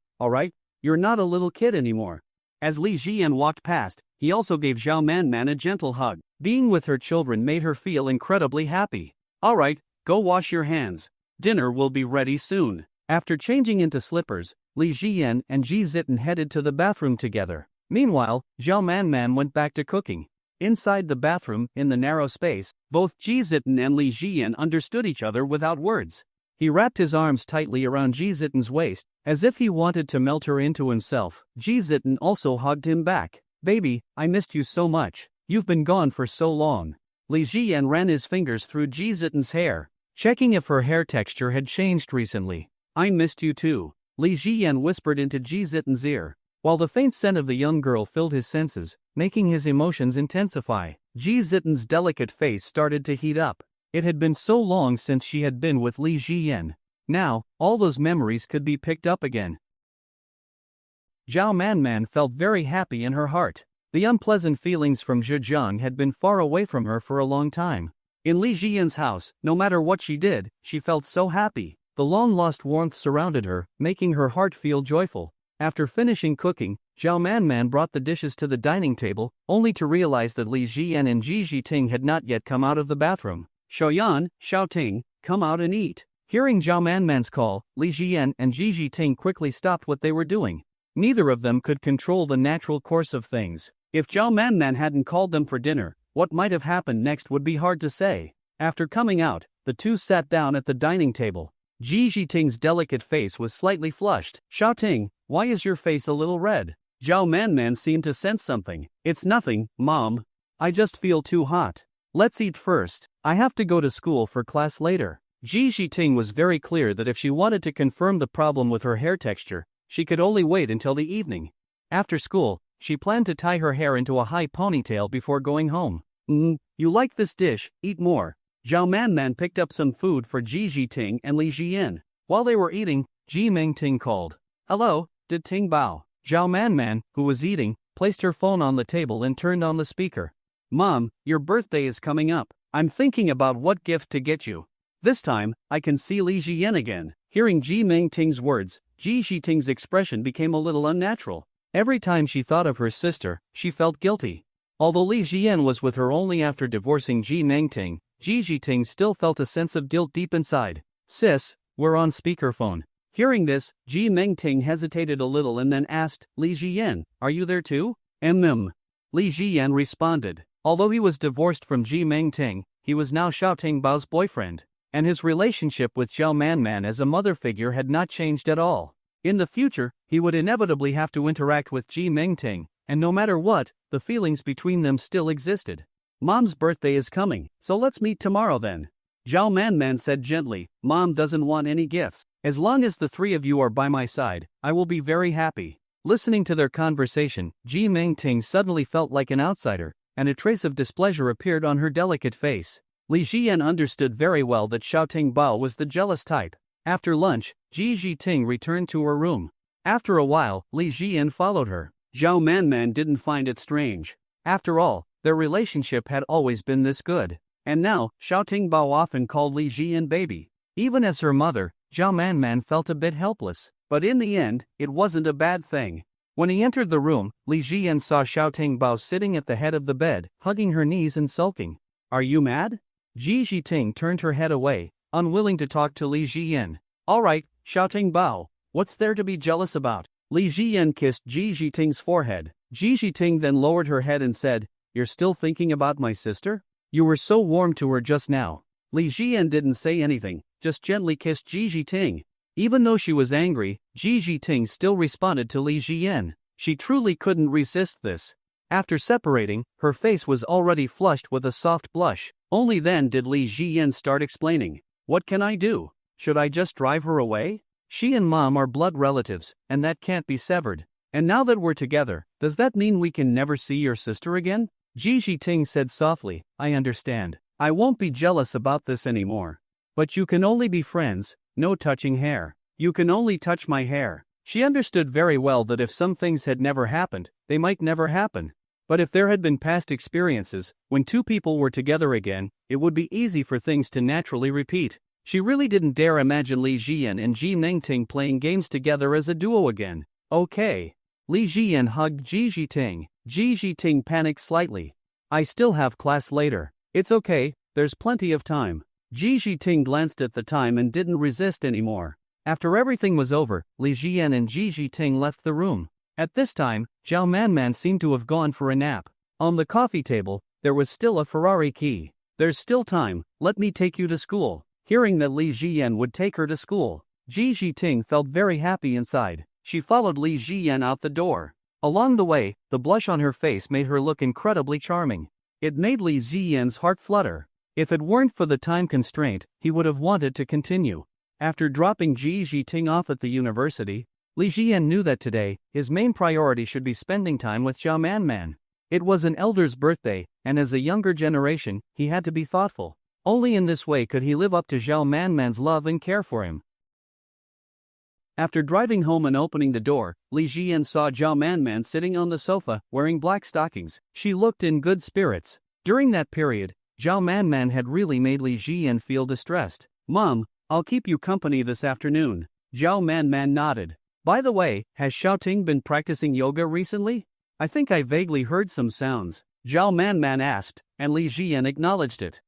B: you're not a little kid anymore. As Li Jiyan walked past, he also gave Zhao Manman a gentle hug. Being with her children made her feel incredibly happy. Alright, go wash your hands. Dinner will be ready soon. After changing into slippers, Li Jiyan and Ji Zitten headed to the bathroom together. Meanwhile, Zhao Manman went back to cooking. Inside the bathroom, in the narrow space, both Ji Zitten and Li Jiyan understood each other without words. He wrapped his arms tightly around Ji Zitten's waist, as if he wanted to melt her into himself. Ji Zitten also hugged him back. Baby, I missed you so much. You've been gone for so long. Li Jiyan ran his fingers through Ji Zitten's hair, checking if her hair texture had changed recently. I missed you too. Li Jiyan whispered into Ji Zitten's ear, while the faint scent of the young girl filled his senses, making his emotions intensify. Ji Zitten's delicate face started to heat up. It had been so long since she had been with Li Jiyan. Now, all those memories could be picked up again. Zhao Manman felt very happy in her heart. The unpleasant feelings from Zhejiang had been far away from her for a long time. In Li Jiyan's house, no matter what she did, she felt so happy. The long-lost warmth surrounded her, making her heart feel joyful. After finishing cooking, Zhao Manman brought the dishes to the dining table, only to realize that Li Jian and Ji Jiting had not yet come out of the bathroom. Xiaoyan, Xiaoting, come out and eat. Hearing Zhao Manman's call, Li Jian and Ji Jiting quickly stopped what they were doing. Neither of them could control the natural course of things. If Zhao Manman hadn't called them for dinner, what might have happened next would be hard to say. After coming out, the two sat down at the dining table. Ji Jiting's delicate face was slightly flushed. Xiaoting, why is your face a little red? Zhao Manman seemed to sense something. It's nothing, Mom. I just feel too hot. Let's eat first. I have to go to school for class later. Ji Jiting was very clear that if she wanted to confirm the problem with her hair texture, she could only wait until the evening. After school, she planned to tie her hair into a high ponytail before going home. You like this dish, eat more. Zhao Manman picked up some food for Ji Jiting and Li Jian. While they were eating, Ji Mingting called. Hello, did Ting Bao? Zhao Manman, who was eating, placed her phone on the table and turned on the speaker. Mom, your birthday is coming up. I'm thinking about what gift to get you. This time, I can see Li Jian again. Hearing Ji Mingting's words, Ji Jiting's expression became a little unnatural. Every time she thought of her sister, she felt guilty. Although Li Jian was with her only after divorcing Ji Mingting, Ji Jiting still felt a sense of guilt deep inside. Sis, we're on speakerphone. Hearing this, Ji Mingting hesitated a little and then asked, Li Jian, are you there too? Li Jian responded. Although he was divorced from Ji Mingting, he was now Xiaoting Bao's boyfriend, and his relationship with Zhao Manman as a mother figure had not changed at all. In the future, he would inevitably have to interact with Ji Mingting, and no matter what, the feelings between them still existed. Mom's birthday is coming, so let's meet tomorrow then. Zhao Manman said gently, Mom doesn't want any gifts. As long as the three of you are by my side, I will be very happy. Listening to their conversation, Ji Mingting suddenly felt like an outsider, and a trace of displeasure appeared on her delicate face. Li Jian understood very well that Xiaoting Bao was the jealous type. After lunch, Ji Jiting returned to her room. After a while, Li Jian followed her. Zhao Manman didn't find it strange. After all, their relationship had always been this good. And now, Xiaoting Bao often called Li Jian baby. Even as her mother, Zhao Manman felt a bit helpless. But in the end, it wasn't a bad thing. When he entered the room, Li Jian saw Xiaoting Bao sitting at the head of the bed, hugging her knees and sulking. Are you mad? Ji Jiting turned her head away, unwilling to talk to Li Jian. Alright, Xiaoting Bao, what's there to be jealous about? Li Jian kissed Ji Jiting's forehead. Ji Jiting then lowered her head and said, You're still thinking about my sister? You were so warm to her just now. Li Jian didn't say anything, just gently kissed Ji Jiting. Even though she was angry, Ji Jiting still responded to Li Jian. She truly couldn't resist this. After separating, her face was already flushed with a soft blush. Only then did Li Jian start explaining. What can I do? Should I just drive her away? She and Mom are blood relatives, and that can't be severed. And now that we're together, does that mean we can never see your sister again? Ji Jiting said softly, I understand. I won't be jealous about this anymore. But you can only be friends, no touching hair. You can only touch my hair. She understood very well that if some things had never happened, they might never happen. But if there had been past experiences, when two people were together again, it would be easy for things to naturally repeat. She really didn't dare imagine Li Jian and Ji Mingting playing games together as a duo again. Okay. Li Jian hugged Ji Jiting. Ji Jiting panicked slightly. I still have class later. It's okay, there's plenty of time. Ji Jiting glanced at the time and didn't resist anymore. After everything was over, Li Jian and Ji Jiting left the room. At this time, Zhao Manman seemed to have gone for a nap. On the coffee table, there was still a Ferrari key. There's still time, let me take you to school. Hearing that Li Jian would take her to school, Ji Jiting felt very happy inside. She followed Li Jian out the door. Along the way, the blush on her face made her look incredibly charming. It made Li Jian's heart flutter. If it weren't for the time constraint, he would have wanted to continue. After dropping Ji Jiting off at the university, Li Jian knew that today, his main priority should be spending time with Zhao Manman. It was an elder's birthday, and as a younger generation, he had to be thoughtful. Only in this way could he live up to Zhao Manman's love and care for him. After driving home and opening the door, Li Jian saw Zhao Manman sitting on the sofa, wearing black stockings. She looked in good spirits. During that period, Zhao Manman had really made Li Jian feel distressed. Mom, I'll keep you company this afternoon. Zhao Manman nodded. By the way, has Xiaoting been practicing yoga recently? I think I vaguely heard some sounds, Zhao Manman asked, and Li Jian acknowledged it.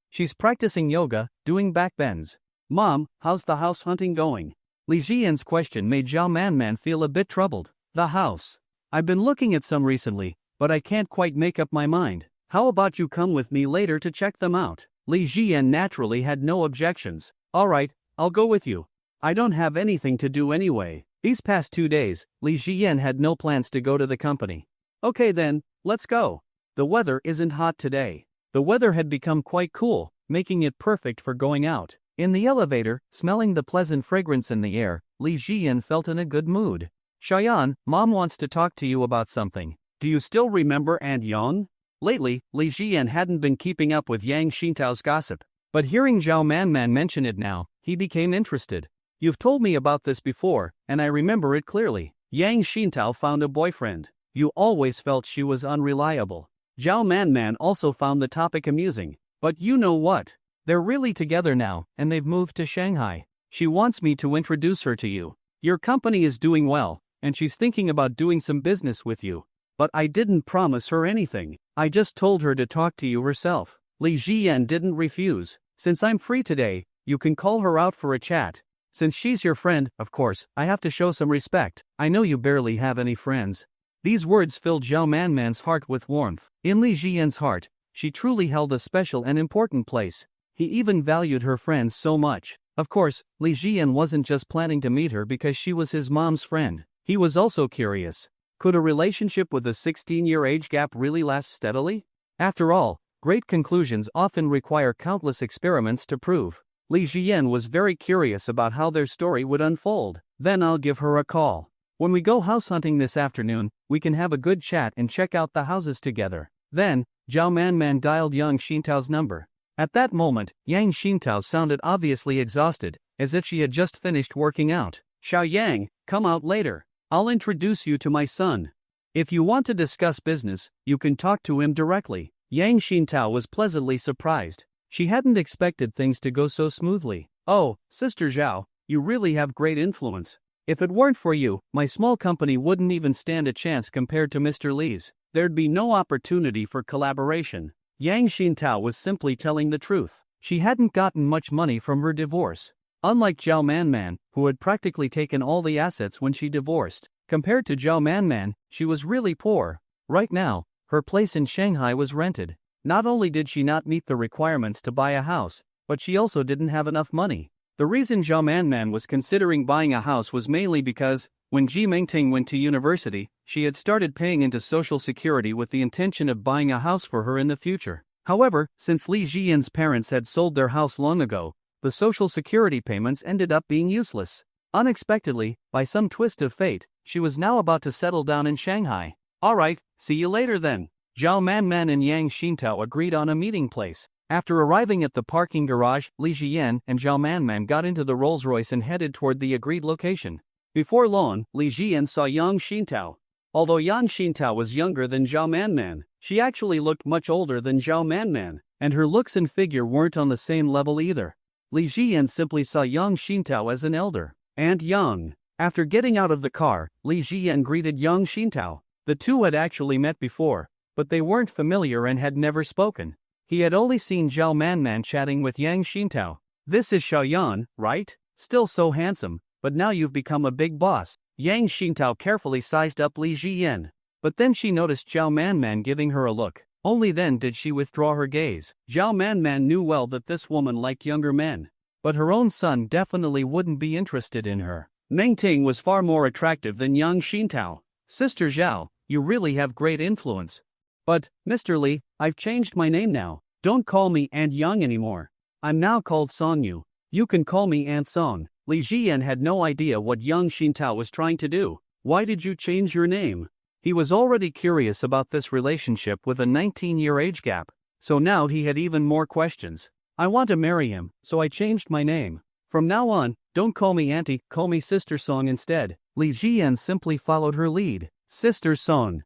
B: She's practicing yoga, doing backbends. Mom, how's the house hunting going? Li Jian's question made Zhao Manman feel a bit troubled. The house. I've been looking at some recently, but I can't quite make up my mind. How about you come with me later to check them out? Li Jian naturally had no objections. Alright, I'll go with you. I don't have anything to do anyway. These past 2 days, Li Jian had no plans to go to the company. Okay then, let's go. The weather isn't hot today. The weather had become quite cool, making it perfect for going out. In the elevator, smelling the pleasant fragrance in the air, Li Jian felt in a good mood. Xiaoyan, Mom wants to talk to you about something. Do you still remember Aunt Yang? Lately, Li Jian hadn't been keeping up with Yang Xintao's gossip, but hearing Zhao Manman mention it now, he became interested. You've told me about this before, and I remember it clearly. Yang Xintao found a boyfriend. You always felt she was unreliable. Zhao Manman also found the topic amusing. But you know what? They're really together now, and they've moved to Shanghai. She wants me to introduce her to you. Your company is doing well, and she's thinking about doing some business with you. But I didn't promise her anything. I just told her to talk to you herself. Li Jian didn't refuse. Since I'm free today, you can call her out for a chat. Since she's your friend, of course, I have to show some respect. I know you barely have any friends. These words filled Zhao Manman's heart with warmth. In Li Jian's heart, she truly held a special and important place. He even valued her friends so much. Of course, Li Jian wasn't just planning to meet her because she was his mom's friend. He was also curious. Could a relationship with a 16-year age gap really last steadily? After all, great conclusions often require countless experiments to prove. Li Jian was very curious about how their story would unfold. Then I'll give her a call. When we go house hunting this afternoon, we can have a good chat and check out the houses together. Then, Zhao Manman dialed Yang Xintao's number. At that moment, Yang Xintao sounded obviously exhausted, as if she had just finished working out. Xiaoyang, come out later. I'll introduce you to my son. If you want to discuss business, you can talk to him directly. Yang Xintao was pleasantly surprised. She hadn't expected things to go so smoothly. Oh, Sister Zhao, you really have great influence. If it weren't for you, my small company wouldn't even stand a chance compared to Mr. Li's. There'd be no opportunity for collaboration. Yang Xintao was simply telling the truth. She hadn't gotten much money from her divorce. Unlike Zhao Manman, who had practically taken all the assets when she divorced, compared to Zhao Manman, she was really poor. Right now, her place in Shanghai was rented. Not only did she not meet the requirements to buy a house, but she also didn't have enough money. The reason Zhao Manman was considering buying a house was mainly because, when Ji Mengting went to university, she had started paying into Social Security with the intention of buying a house for her in the future. However, since Li Jian's parents had sold their house long ago, the Social Security payments ended up being useless. Unexpectedly, by some twist of fate, she was now about to settle down in Shanghai. Alright, see you later then. Zhao Manman and Yang Xintao agreed on a meeting place. After arriving at the parking garage, Li Jian and Zhao Manman got into the Rolls-Royce and headed toward the agreed location. Before long, Li Jian saw Yang Xintao. Although Yang Xintao was younger than Zhao Manman, she actually looked much older than Zhao Manman, and her looks and figure weren't on the same level either. Li Jian simply saw Yang Xintao as an elder. Aunt Yang. After getting out of the car, Li Jian greeted Yang Xintao. The two had actually met before, but they weren't familiar and had never spoken. He had only seen Zhao Manman chatting with Yang Xintao. This is Xiaoyan, right? Still so handsome, but now you've become a big boss. Yang Xintao carefully sized up Li Jian. But then she noticed Zhao Manman giving her a look. Only then did she withdraw her gaze. Zhao Manman knew well that this woman liked younger men. But her own son definitely wouldn't be interested in her. Mengting was far more attractive than Yang Xintao. Sister Zhao, you really have great influence. But, Mr. Li, I've changed my name now. Don't call me Aunt Yang anymore. I'm now called Song Yu. You can call me Aunt Song. Li Jian had no idea what Yang Xintao was trying to do. Why did you change your name? He was already curious about this relationship with a 19-year age gap, so now he had even more questions. I want to marry him, so I changed my name. From now on, don't call me Auntie, call me Sister Song instead. Li Jian simply followed her lead. Sister Song.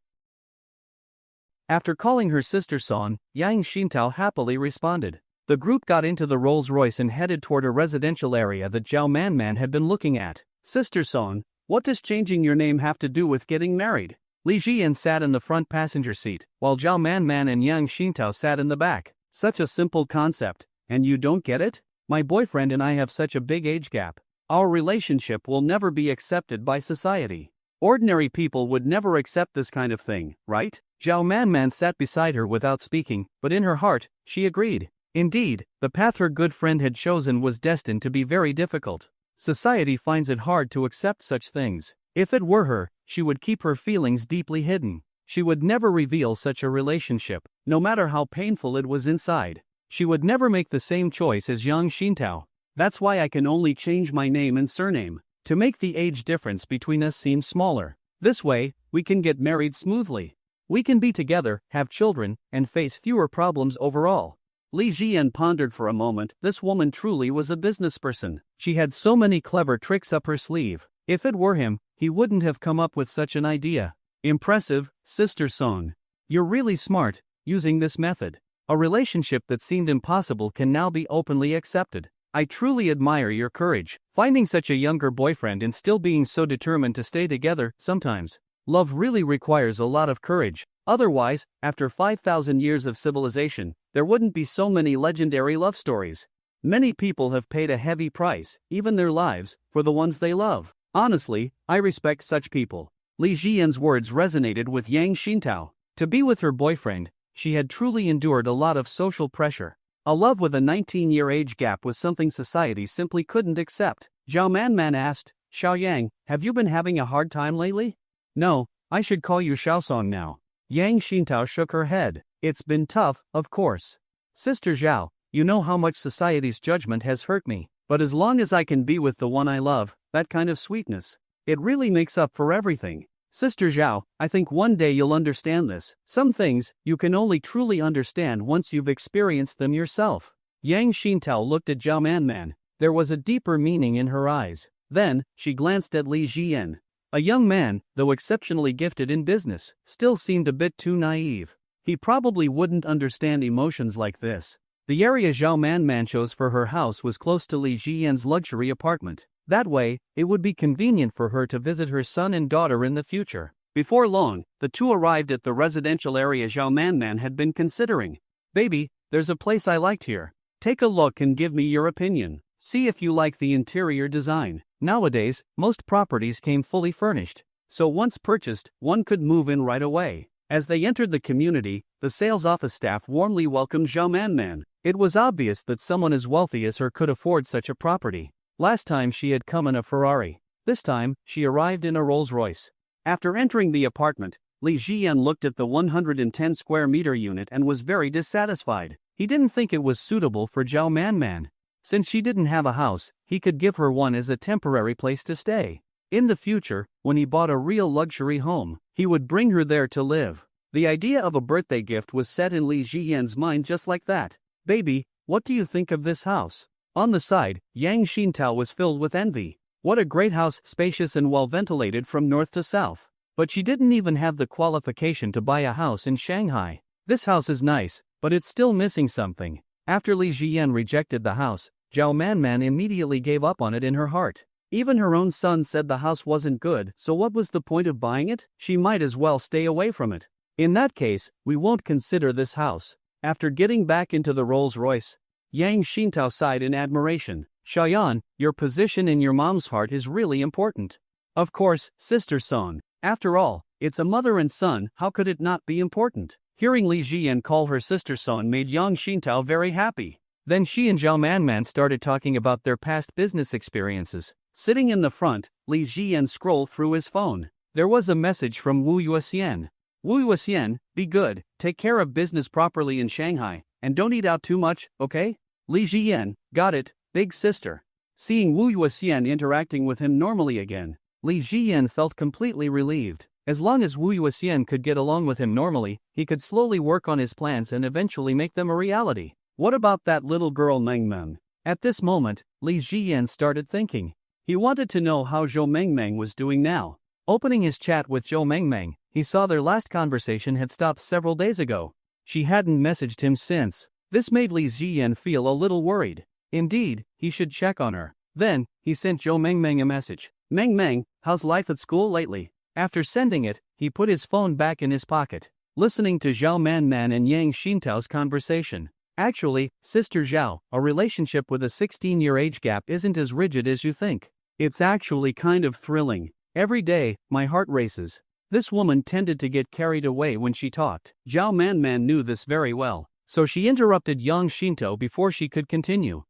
B: After calling her Sister Song, Yang Xintao happily responded. The group got into the Rolls-Royce and headed toward a residential area that Zhao Manman had been looking at. Sister Song, What does changing your name have to do with getting married? Li Jian sat in the front passenger seat, while Zhao Manman and Yang Xintao sat in the back. Such a simple concept, and you don't get it? My boyfriend and I have such a big age gap. Our relationship will never be accepted by society. Ordinary people would never accept this kind of thing, right? Zhao Manman sat beside her without speaking, but in her heart, she agreed. Indeed, the path her good friend had chosen was destined to be very difficult. Society finds it hard to accept such things. If it were her, she would keep her feelings deeply hidden. She would never reveal such a relationship, no matter how painful it was inside. She would never make the same choice as Yang Xintao. That's why I can only change my name and surname, to make the age difference between us seem smaller. This way, we can get married smoothly. We can be together, have children, and face fewer problems overall. Li Jian pondered for a moment. This woman truly was a businessperson. She had so many clever tricks up her sleeve. If it were him, he wouldn't have come up with such an idea. Impressive, Sister Song. You're really smart, using this method. A relationship that seemed impossible can now be openly accepted. I truly admire your courage, finding such a younger boyfriend and still being so determined to stay together. Sometimes, love really requires a lot of courage. Otherwise, after 5,000 years of civilization, there wouldn't be so many legendary love stories. Many people have paid a heavy price, even their lives, for the ones they love. Honestly, I respect such people. Li Jian's words resonated with Yang Xintao. To be with her boyfriend, she had truly endured a lot of social pressure. A love with a 19-year age gap was something society simply couldn't accept. Zhao Manman asked, Xiaoyang, have you been having a hard time lately? No, I should call you Xiaosong now. Yang Xintao shook her head. It's been tough, of course. Sister Zhao, you know how much society's judgment has hurt me, but as long as I can be with the one I love, that kind of sweetness, it really makes up for everything. Sister Zhao, I think one day you'll understand this. Some things, you can only truly understand once you've experienced them yourself. Yang Xintao looked at Zhao Manman. There was a deeper meaning in her eyes. Then, she glanced at Li Jian. A young man, though exceptionally gifted in business, still seemed a bit too naive. He probably wouldn't understand emotions like this. The area Zhao Manman chose for her house was close to Li Jian's luxury apartment. That way, it would be convenient for her to visit her son and daughter in the future. Before long, the two arrived at the residential area Zhao Manman had been considering. Baby, there's a place I liked here. Take a look and give me your opinion. See if you like the interior design. Nowadays, most properties came fully furnished, so once purchased, one could move in right away. As they entered the community, the sales office staff warmly welcomed Zhao Manman. It was obvious that someone as wealthy as her could afford such a property. Last time she had come in a Ferrari. This time, she arrived in a Rolls-Royce. After entering the apartment, Li Jian looked at the 110 square meter unit and was very dissatisfied. He didn't think it was suitable for Zhao Manman. Since she didn't have a house, he could give her one as a temporary place to stay. In the future, when he bought a real luxury home, he would bring her there to live. The idea of a birthday gift was set in Li Jian's mind just like that. Baby, what do you think of this house? On the side, Yang Xintao was filled with envy. What a great house, spacious and well ventilated from north to south. But she didn't even have the qualification to buy a house in Shanghai. This house is nice, but it's still missing something. After Li Jian rejected the house, Zhao Manman immediately gave up on it in her heart. Even her own son said the house wasn't good, so what was the point of buying it? She might as well stay away from it. In that case, we won't consider this house. After getting back into the Rolls-Royce, Yang Xintao sighed in admiration. Xiaoyan, your position in your mom's heart is really important. Of course, Sister Song. After all, it's a mother and son, how could it not be important? Hearing Li Jian call her Sister Song made Yang Xintao very happy. Then she and Zhao Manman started talking about their past business experiences. Sitting in the front, Li Jian scrolled through his phone. There was a message from Wu Yuxian. Wu Yuxian, be good, take care of business properly in Shanghai, and don't eat out too much, okay? Li Jian, got it, big sister. Seeing Wu Yuxian interacting with him normally again, Li Jian felt completely relieved. As long as Wu Yuxian could get along with him normally, he could slowly work on his plans and eventually make them a reality. What about that little girl Mengmeng? At this moment, Li Jian started thinking. He wanted to know how Zhou Mengmeng was doing now. Opening his chat with Zhou Mengmeng, he saw their last conversation had stopped several days ago. She hadn't messaged him since. This made Li Jian feel a little worried. Indeed, he should check on her. Then, he sent Zhou Mengmeng a message. Meng, how's life at school lately? After sending it, he put his phone back in his pocket, listening to Zhao Man and Yang Xintao's conversation. Actually, Sister Zhao, a relationship with a 16-year age gap isn't as rigid as you think. It's actually kind of thrilling. Every day, my heart races. This woman tended to get carried away when she talked. Zhao Man knew this very well, so she interrupted Yang Xintao before she could continue.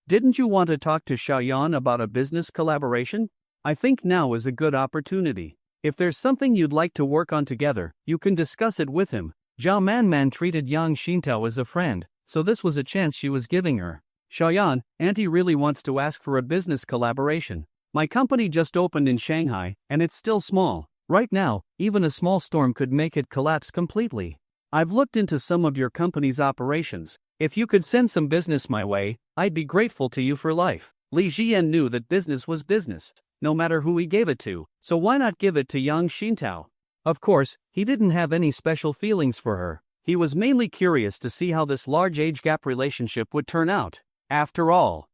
B: Didn't you want to talk to Xiaoyan about a business collaboration? I think now is a good opportunity. If there's something you'd like to work on together, you can discuss it with him. Zhao Man treated Yang Xintao as a friend, so this was a chance she was giving her. Xiaoyan, Auntie really wants to ask for a business collaboration. My company just opened in Shanghai, and it's still small. Right now, even a small storm could make it collapse completely. I've looked into some of your company's operations. If you could send some business my way, I'd be grateful to you for life. Li Jian knew that business was business, no matter who he gave it to, so why not give it to Yang Xintao? Of course, he didn't have any special feelings for her. He was mainly curious to see how this large age gap relationship would turn out. After all,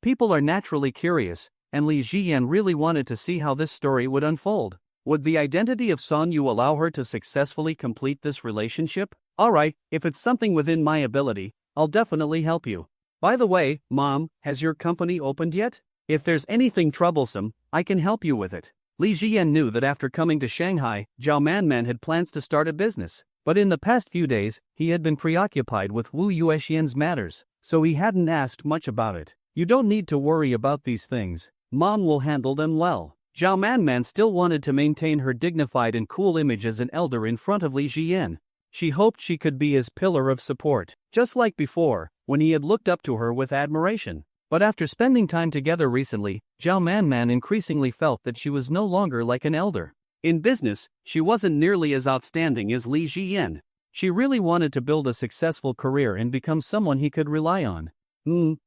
B: people are naturally curious, and Li Jian really wanted to see how this story would unfold. Would the identity of Son Yu allow her to successfully complete this relationship? Alright, if it's something within my ability, I'll definitely help you. By the way, Mom, has your company opened yet? If there's anything troublesome, I can help you with it. Li Jian knew that after coming to Shanghai, Zhao Man had plans to start a business, but in the past few days, he had been preoccupied with Wu Yuexian's matters, so he hadn't asked much about it. You don't need to worry about these things. Mom will handle them well. Zhao Man still wanted to maintain her dignified and cool image as an elder in front of Li Jian. She hoped she could be his pillar of support, just like before, when he had looked up to her with admiration. But after spending time together recently, Zhao Man increasingly felt that she was no longer like an elder. In business, she wasn't nearly as outstanding as Li Jian. She really wanted to build a successful career and become someone he could rely on.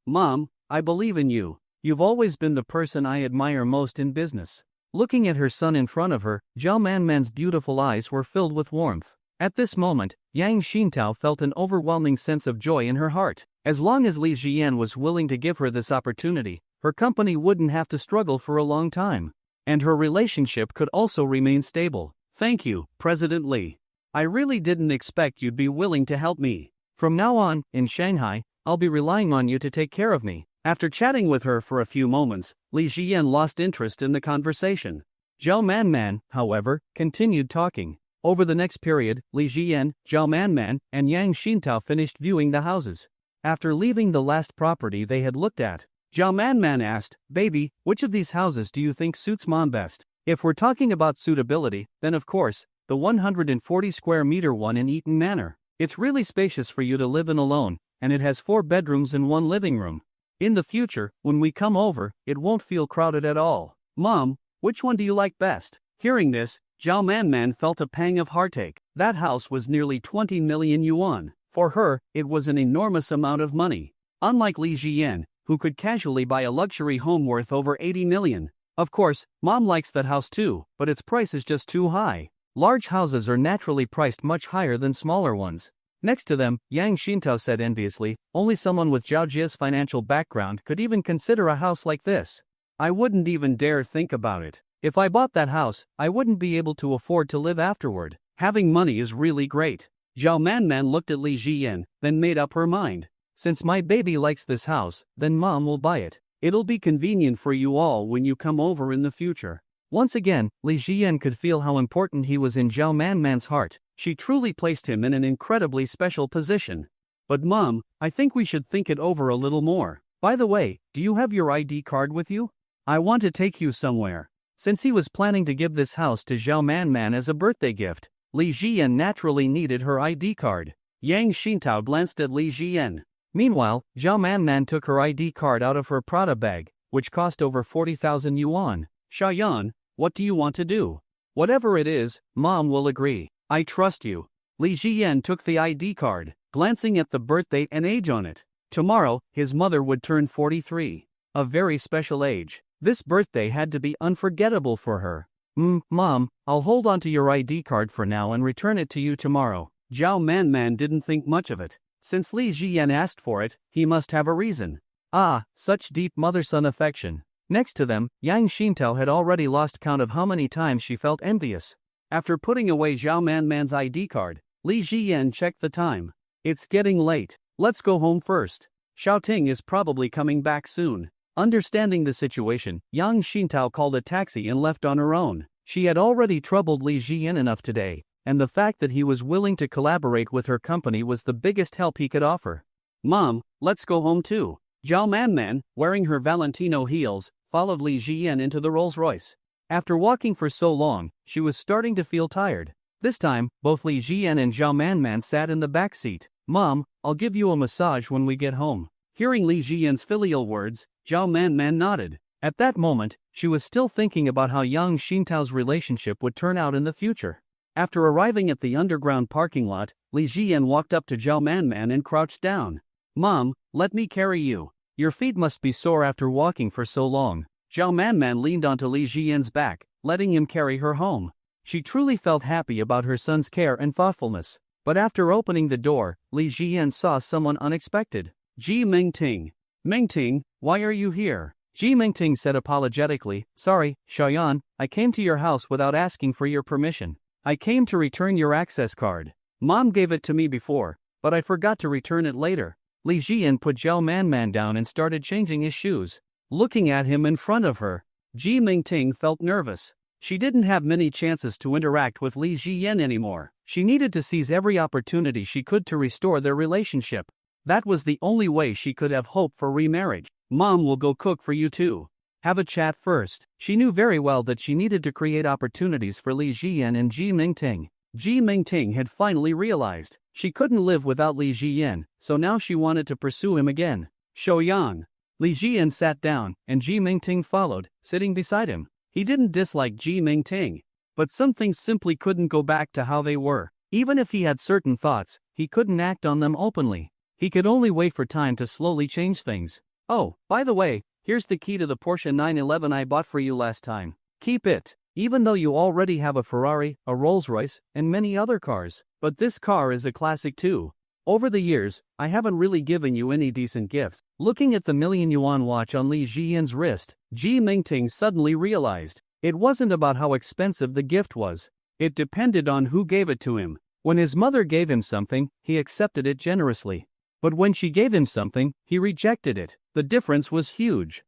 B: Mom, I believe in you. You've always been the person I admire most in business. Looking at her son in front of her, Zhao Man's beautiful eyes were filled with warmth. At this moment, Yang Xintao felt an overwhelming sense of joy in her heart. As long as Li Jian was willing to give her this opportunity, her company wouldn't have to struggle for a long time. And her relationship could also remain stable. Thank you, President Li. I really didn't expect you'd be willing to help me. From now on, in Shanghai, I'll be relying on you to take care of me. After chatting with her for a few moments, Li Jian lost interest in the conversation. Zhao Man, however, continued talking. Over the next period, Li Jian, Zhao Man, and Yang Xintao finished viewing the houses. After leaving the last property they had looked at, Zhao Man asked, "Baby, which of these houses do you think suits Mom best?" If we're talking about suitability, then of course, the 140 square meter one in Eaton Manor. It's really spacious for you to live in alone, and it has 4 bedrooms and 1 living room. In the future, when we come over, it won't feel crowded at all. Mom, which one do you like best? Hearing this, Zhao Man felt a pang of heartache. That house was nearly 20 million yuan. For her, it was an enormous amount of money. Unlike Li Jian, who could casually buy a luxury home worth over 80 million. Of course, Mom likes that house too, but its price is just too high. Large houses are naturally priced much higher than smaller ones. Next to them, Yang Xintao said enviously, only someone with Zhao Jie's financial background could even consider a house like this. I wouldn't even dare think about it. If I bought that house, I wouldn't be able to afford to live afterward. Having money is really great. Zhao Man looked at Li Jian, then made up her mind. Since my baby likes this house, then Mom will buy it. It'll be convenient for you all when you come over in the future. Once again, Li Jian could feel how important he was in Zhao Man's heart. She truly placed him in an incredibly special position. But Mom, I think we should think it over a little more. By the way, do you have your ID card with you? I want to take you somewhere. Since he was planning to give this house to Zhao Man as a birthday gift, Li Jian naturally needed her ID card. Yang Xintao glanced at Li Jian. Meanwhile, Zhao Man took her ID card out of her Prada bag, which cost over 40,000 yuan. Xiaoyan, what do you want to do? Whatever it is, Mom will agree. I trust you. Li Jian took the ID card, glancing at the birthday and age on it. Tomorrow, his mother would turn 43. A very special age. This birthday had to be unforgettable for her. Mom, I'll hold on to your ID card for now and return it to you tomorrow. Zhao Man didn't think much of it. Since Li Jian asked for it, he must have a reason. Ah, such deep mother-son affection. Next to them, Yang Xintao had already lost count of how many times she felt envious. After putting away Zhao Manman's ID card, Li Ziyan checked the time. It's getting late. Let's go home first. Xiaoting is probably coming back soon. Understanding the situation, Yang Xintao called a taxi and left on her own. She had already troubled Li Ziyan enough today, and the fact that he was willing to collaborate with her company was the biggest help he could offer. Mom, let's go home too. Zhao Manman, wearing her Valentino heels, followed Li Ziyan into the Rolls-Royce. After walking for so long, she was starting to feel tired. This time, both Li Ziyan and Zhao Manman sat in the back seat. Mom, I'll give you a massage when we get home. Hearing Li Ziyan's filial words, Zhao Manman nodded. At that moment, she was still thinking about how Yang Xintao's relationship would turn out in the future. After arriving at the underground parking lot, Li Ziyan walked up to Zhao Manman and crouched down. Mom, let me carry you. Your feet must be sore after walking for so long. Zhao Manman leaned onto Li Ziyan's back, letting him carry her home. She truly felt happy about her son's care and thoughtfulness. But after opening the door, Li Ziyan saw someone unexpected. Ji Mingting. Mingting, why are you here? Ji Mingting said apologetically, Sorry, Xiaoyan, I came to your house without asking for your permission. I came to return your access card. Mom gave it to me before, but I forgot to return it later. Li Ziyan put Zhao Manman down and started changing his shoes. Looking at him in front of her, Ji Mingting felt nervous. She didn't have many chances to interact with Li Ziyan anymore. She needed to seize every opportunity she could to restore their relationship. That was the only way she could have hope for remarriage. Mom will go cook for you too. Have a chat first. She knew very well that she needed to create opportunities for Li Ziyan and Ji Mingting. Ji Mingting had finally realized she couldn't live without Li Ziyan, so now she wanted to pursue him again. Xiaoyang. Li Ziyan sat down, and Ji Mingting followed, sitting beside him. He didn't dislike Ji Mingting, but some things simply couldn't go back to how they were. Even if he had certain thoughts, he couldn't act on them openly. He could only wait for time to slowly change things. Oh, by the way, here's the key to the Porsche 911 I bought for you last time. Keep it. Even though you already have a Ferrari, a Rolls-Royce, and many other cars. But this car is a classic too. Over the years, I haven't really given you any decent gifts. Looking at the million-yuan watch on Li Ziyan's wrist, Ji Mingting suddenly realized it wasn't about how expensive the gift was. It depended on who gave it to him. When his mother gave him something, he accepted it generously. But when she gave him something, he rejected it. The difference was huge.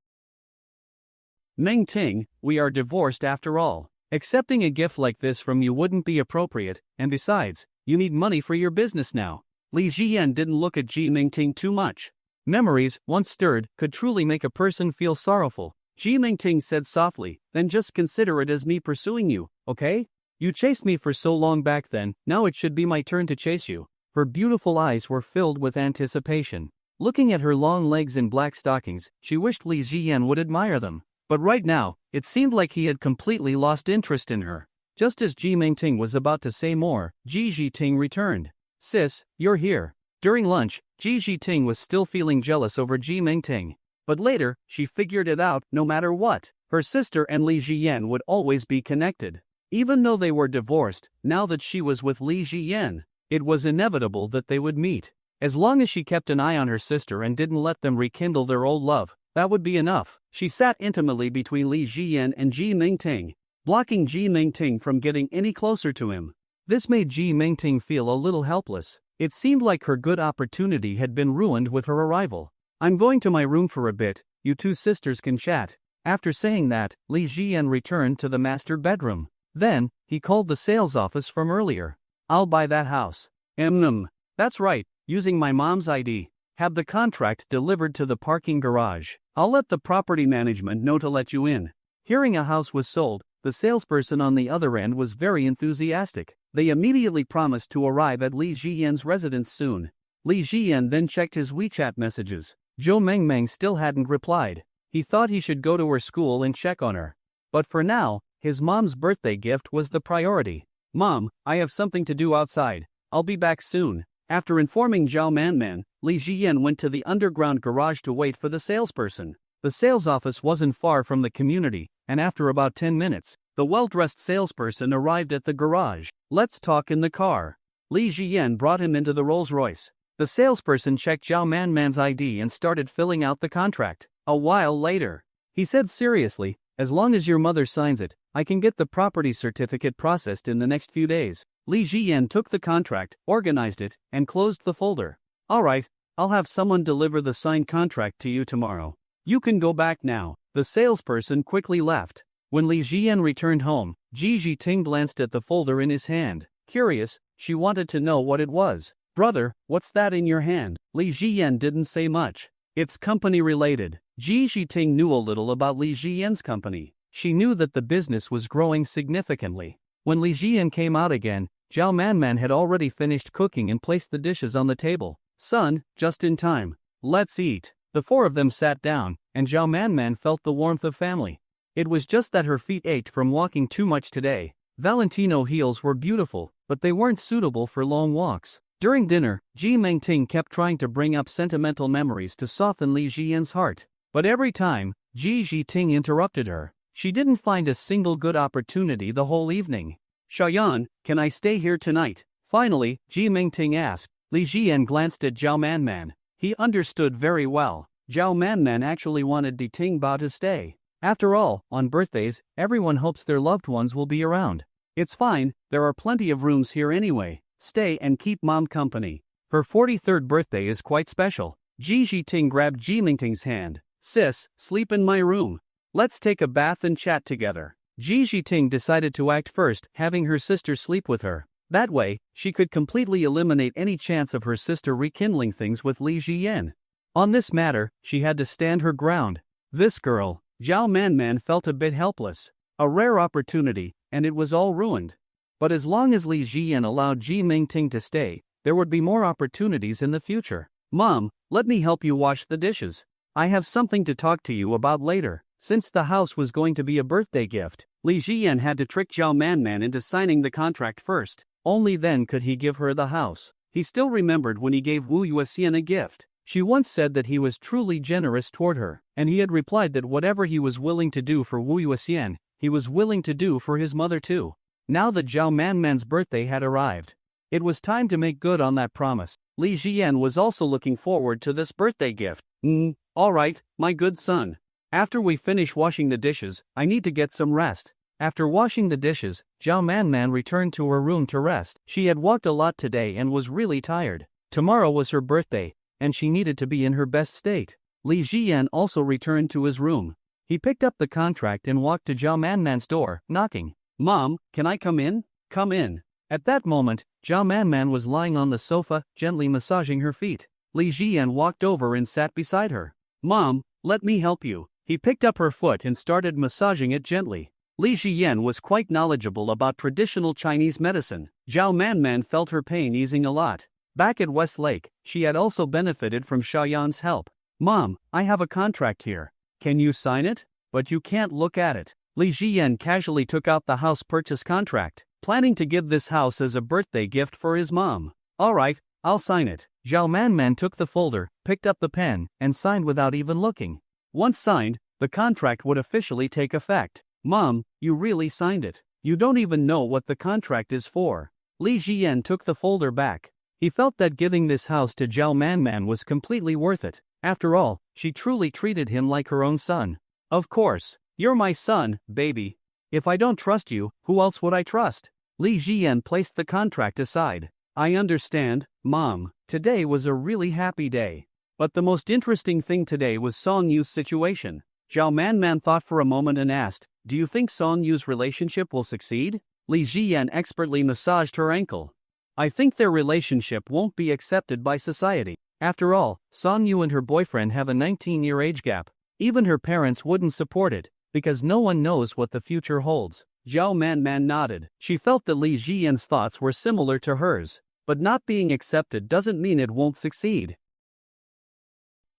B: Mingting, we are divorced after all. Accepting a gift like this from you wouldn't be appropriate, and besides, you need money for your business now. Li Ziyan didn't look at Ji Mingting too much. Memories, once stirred, could truly make a person feel sorrowful. Ji Mingting said softly, Then just consider it as me pursuing you, okay? You chased me for so long back then, now it should be my turn to chase you. Her beautiful eyes were filled with anticipation. Looking at her long legs in black stockings, she wished Li Ziyan would admire them. But right now, it seemed like he had completely lost interest in her. Just as Ji Mingting was about to say more, Ji Zhiting returned. Sis, you're here. During lunch, Ji Zhiting was still feeling jealous over Ji Mingting. But later, she figured it out, no matter what. Her sister and Li Ziyan would always be connected. Even though they were divorced, now that she was with Li Ziyan, it was inevitable that they would meet. As long as she kept an eye on her sister and didn't let them rekindle their old love, that would be enough. She sat intimately between Li Ziyan and Ji Mingting, blocking Ji Mingting from getting any closer to him. This made Ji Mingting feel a little helpless. It seemed like her good opportunity had been ruined with her arrival. I'm going to my room for a bit, you two sisters can chat. After saying that, Li Ziyan returned to the master bedroom. Then, he called the sales office from earlier. I'll buy that house. That's right, using my mom's ID. Have the contract delivered to the parking garage. I'll let the property management know to let you in. Hearing a house was sold, the salesperson on the other end was very enthusiastic. They immediately promised to arrive at Li Ziyan's residence soon. Li Ziyan then checked his WeChat messages. Zhou Mengmeng still hadn't replied. He thought he should go to her school and check on her. But for now, his mom's birthday gift was the priority. Mom, I have something to do outside. I'll be back soon. After informing Zhao Manman, Li Ziyan went to the underground garage to wait for the salesperson. The sales office wasn't far from the community, and after about 10 minutes, the well-dressed salesperson arrived at the garage. Let's talk in the car. Li Ziyan brought him into the Rolls-Royce. The salesperson checked Zhao Manman's ID and started filling out the contract. A while later, He said seriously, as long as your mother signs it, I can get the property certificate processed in the next few days. Li Jiyan took the contract, organized it, and closed the folder. Alright, I'll have someone deliver the signed contract to you tomorrow. You can go back now. The salesperson quickly left. When Li Jiyan returned home, Ji Jiting glanced at the folder in his hand. Curious, she wanted to know what it was. Brother, what's that in your hand? Li Jiyan didn't say much. It's company related. Ji Jiting knew a little about Li Jiyan's company. She knew that the business was growing significantly. When Li Jiyan came out again, Zhao Manman had already finished cooking and placed the dishes on the table. Son, just in time. Let's eat. The four of them sat down, and Zhao Manman felt the warmth of family. It was just that her feet ached from walking too much today. Valentino heels were beautiful, but they weren't suitable for long walks. During dinner, Ji Mengting kept trying to bring up sentimental memories to soften Li Jiyan's heart. But every time, Ji Jiting interrupted her. She didn't find a single good opportunity the whole evening. Shaoyan, can I stay here tonight? Finally, Ji Mengting asked. Li Jiyan glanced at Zhao Manman. He understood very well. Zhao Manman actually wanted Diting Bao to stay. After all, on birthdays, everyone hopes their loved ones will be around. It's fine, there are plenty of rooms here anyway. Stay and keep mom company. Her 43rd birthday is quite special. Ji Jiting grabbed Ji Mingting's hand. Sis, sleep in my room. Let's take a bath and chat together. Ji Jiting decided to act first, having her sister sleep with her. That way, she could completely eliminate any chance of her sister rekindling things with Li Jiyan. On this matter, she had to stand her ground. This girl, Zhao Manman felt a bit helpless. A rare opportunity, and it was all ruined. But as long as Li Jiyan allowed Ji Mingting to stay, there would be more opportunities in the future. Mom, let me help you wash the dishes. I have something to talk to you about later. Since the house was going to be a birthday gift, Li Jiyan had to trick Zhao Manman into signing the contract first. Only then could he give her the house. He still remembered when he gave Wu Yuexian a gift. She once said that he was truly generous toward her, and he had replied that whatever he was willing to do for Wu Yuexian, he was willing to do for his mother too. Now that Zhao Manman's birthday had arrived, it was time to make good on that promise. Li Jiyan was also looking forward to this birthday gift. Alright, my good son. After we finish washing the dishes, I need to get some rest. After washing the dishes, Zhao Manman returned to her room to rest. She had walked a lot today and was really tired. Tomorrow was her birthday, and she needed to be in her best state. Li Jiyan also returned to his room. He picked up the contract and walked to Zhao Manman's door, knocking. Mom, can I come in? Come in. At that moment, Zhao Manman was lying on the sofa, gently massaging her feet. Li Jiyan walked over and sat beside her. Mom, let me help you. He picked up her foot and started massaging it gently. Li Jiyan was quite knowledgeable about traditional Chinese medicine. Zhao Manman felt her pain easing a lot. Back at West Lake, she had also benefited from Shaoyan's help. Mom, I have a contract here. Can you sign it? But you can't look at it. Li Jiyan casually took out the house purchase contract, planning to give this house as a birthday gift for his mom. Alright, I'll sign it. Zhao Manman took the folder, picked up the pen, and signed without even looking. Once signed, the contract would officially take effect. Mom, you really signed it. You don't even know what the contract is for. Li Jiyan took the folder back. He felt that giving this house to Zhao Manman was completely worth it. After all, she truly treated him like her own son. Of course, you're my son, baby. If I don't trust you, who else would I trust? Li Jiyan placed the contract aside. I understand, Mom. Today was a really happy day. But the most interesting thing today was Song Yu's situation. Zhao Manman thought for a moment and asked, do you think Song Yu's relationship will succeed? Li Jiyan expertly massaged her ankle. I think their relationship won't be accepted by society. After all, Song Yu and her boyfriend have a 19-year age gap. Even her parents wouldn't support it, because no one knows what the future holds. Zhao Manman nodded. She felt that Li Jiyan's thoughts were similar to hers. But not being accepted doesn't mean it won't succeed.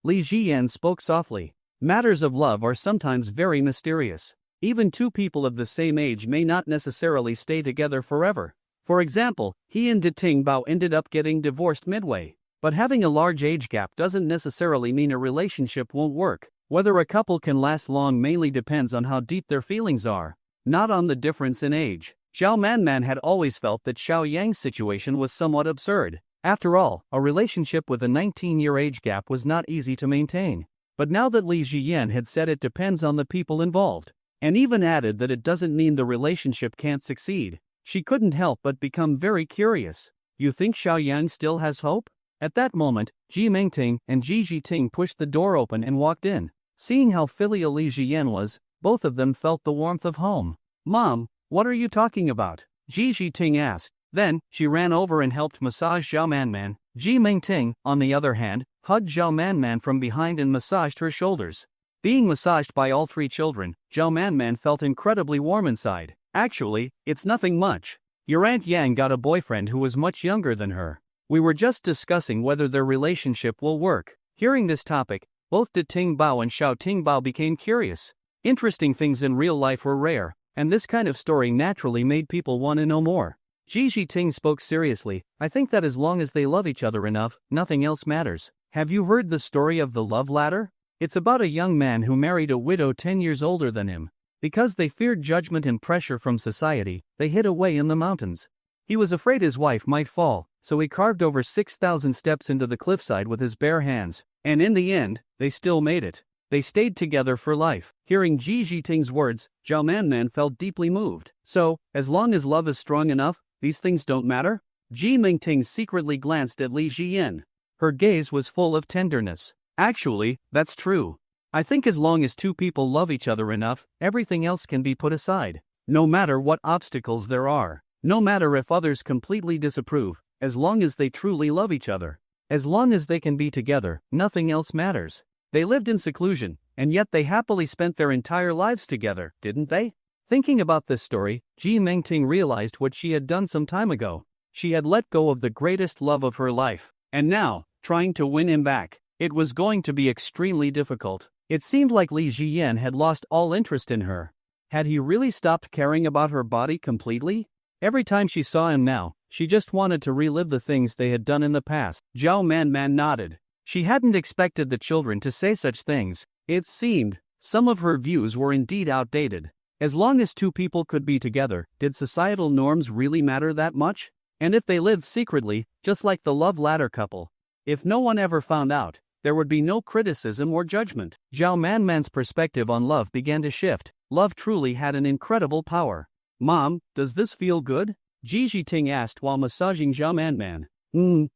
B: Li Jiyan spoke softly. Matters of love are sometimes very mysterious. Even two people of the same age may not necessarily stay together forever. For example, he and Diting Bao ended up getting divorced midway. But having a large age gap doesn't necessarily mean a relationship won't work. Whether a couple can last long mainly depends on how deep their feelings are, not on the difference in age. Zhao Manman had always felt that Xiao Yang's situation was somewhat absurd. After all, a relationship with a 19-year age gap was not easy to maintain. But now that Li Jiyan had said it depends on the people involved, and even added that it doesn't mean the relationship can't succeed, she couldn't help but become very curious. You think Xiaoyang still has hope? At that moment, Ji Mingting and Ji Jiting pushed the door open and walked in. Seeing how filial Li Jiyan was, both of them felt the warmth of home. Mom, what are you talking about? Ji Jiting asked. Then, she ran over and helped massage Zhao Manman. Ji Mingting, on the other hand, hugged Zhao Manman from behind and massaged her shoulders. Being massaged by all three children, Zhao Manman felt incredibly warm inside. Actually, it's nothing much. Your Aunt Yang got a boyfriend who was much younger than her. We were just discussing whether their relationship will work. Hearing this topic, both De Tingbao and Xiao Tingbao became curious. Interesting things in real life were rare, and this kind of story naturally made people want to know more. Ji Jiting spoke seriously. I think that as long as they love each other enough, nothing else matters. Have you heard the story of the love ladder? It's about a young man who married a widow 10 years older than him. Because they feared judgment and pressure from society, they hid away in the mountains. He was afraid his wife might fall, so he carved over 6,000 steps into the cliffside with his bare hands, and in the end, they still made it. They stayed together for life. Hearing Ji Jiting's words, Zhao Manman felt deeply moved. So, as long as love is strong enough, these things don't matter? Ji Mingting secretly glanced at Li Jiyan. Her gaze was full of tenderness. Actually, that's true. I think as long as two people love each other enough, everything else can be put aside. No matter what obstacles there are. No matter if others completely disapprove, as long as they truly love each other. As long as they can be together, nothing else matters. They lived in seclusion, and yet they happily spent their entire lives together, didn't they? Thinking about this story, Ji Mingting realized what she had done some time ago. She had let go of the greatest love of her life, and now, trying to win him back, it was going to be extremely difficult. It seemed like Li Jiyan had lost all interest in her. Had he really stopped caring about her body completely? Every time she saw him now, she just wanted to relive the things they had done in the past. Zhao Manman nodded. She hadn't expected the children to say such things. It seemed some of her views were indeed outdated. As long as two people could be together, did societal norms really matter that much? And if they lived secretly, just like the love ladder couple, if no one ever found out, there would be no criticism or judgment. Zhao Manman's perspective on love began to shift. Love truly had an incredible power. Mom, does this feel good? Ji Jiting asked while massaging Zhao Manman.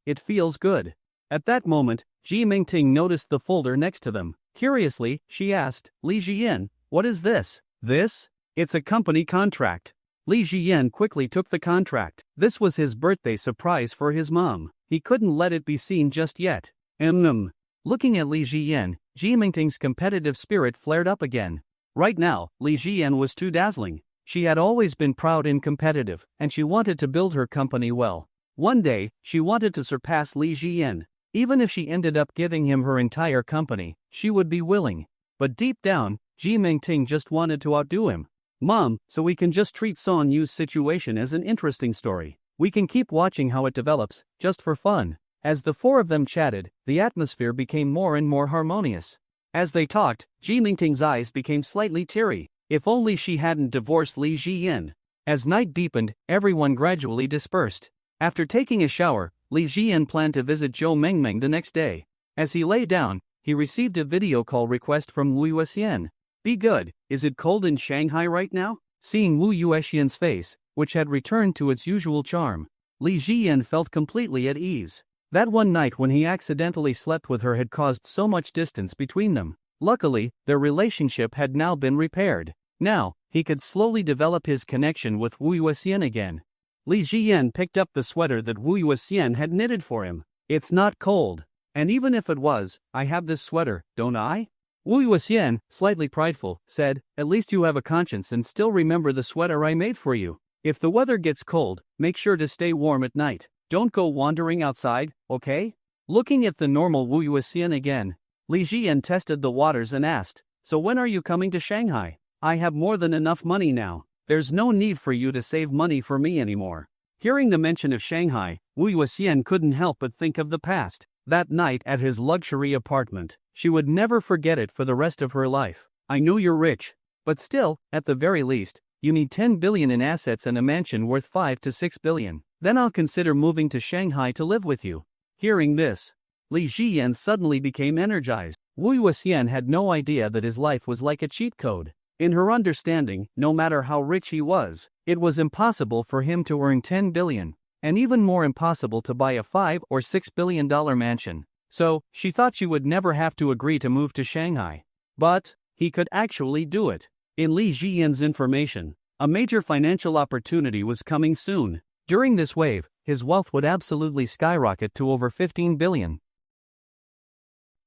B: It feels good. At that moment, Ji Mingting noticed the folder next to them. Curiously, she asked, Li Jiyan, what is this? This? It's a company contract. Li Jiyan quickly took the contract. This was his birthday surprise for his mom. He couldn't let it be seen just yet. Looking at Li Jiyan, Ji Mingting's competitive spirit flared up again. Right now, Li Jiyan was too dazzling. She had always been proud and competitive, and she wanted to build her company well. One day, she wanted to surpass Li Jiyan. Even if she ended up giving him her entire company, she would be willing. But deep down, Ji Mingting just wanted to outdo him. Mom, so we can just treat Son Yu's situation as an interesting story. We can keep watching how it develops, just for fun. As the four of them chatted, the atmosphere became more and more harmonious. As they talked, Ji Mingting's eyes became slightly teary. If only she hadn't divorced Li Jiyan. As night deepened, everyone gradually dispersed. After taking a shower, Li Jiyan planned to visit Zhou Mengmeng the next day. As he lay down, he received a video call request from Wu Yuexian. Be good, is it cold in Shanghai right now? Seeing Wu Yuexian's face, which had returned to its usual charm, Li Jiyan felt completely at ease. That one night when he accidentally slept with her had caused so much distance between them. Luckily, their relationship had now been repaired. Now, he could slowly develop his connection with Wu Yuexian again. Li Jiyan picked up the sweater that Wu Yuexian had knitted for him. It's not cold. And even if it was, I have this sweater, don't I? Wu Yuexian, slightly prideful, said, at least you have a conscience and still remember the sweater I made for you. If the weather gets cold, make sure to stay warm at night. Don't go wandering outside, okay? Looking at the normal Wu Yuexian again, Li Jiyan tested the waters and asked, so when are you coming to Shanghai? I have more than enough money now. There's no need for you to save money for me anymore. Hearing the mention of Shanghai, Wu Yuexian couldn't help but think of the past. That night at his luxury apartment. She would never forget it for the rest of her life. I know you're rich. But still, at the very least, you need 10 billion in assets and a mansion worth 5 to 6 billion. Then I'll consider moving to Shanghai to live with you. Hearing this, Li Jiyan suddenly became energized. Wu Yuxian had no idea that his life was like a cheat code. In her understanding, no matter how rich he was, it was impossible for him to earn 10 billion, and even more impossible to buy a $5 or $6 billion mansion. So, she thought she would never have to agree to move to Shanghai. But he could actually do it. In Li Jian's information, a major financial opportunity was coming soon. During this wave, his wealth would absolutely skyrocket to over 15 billion.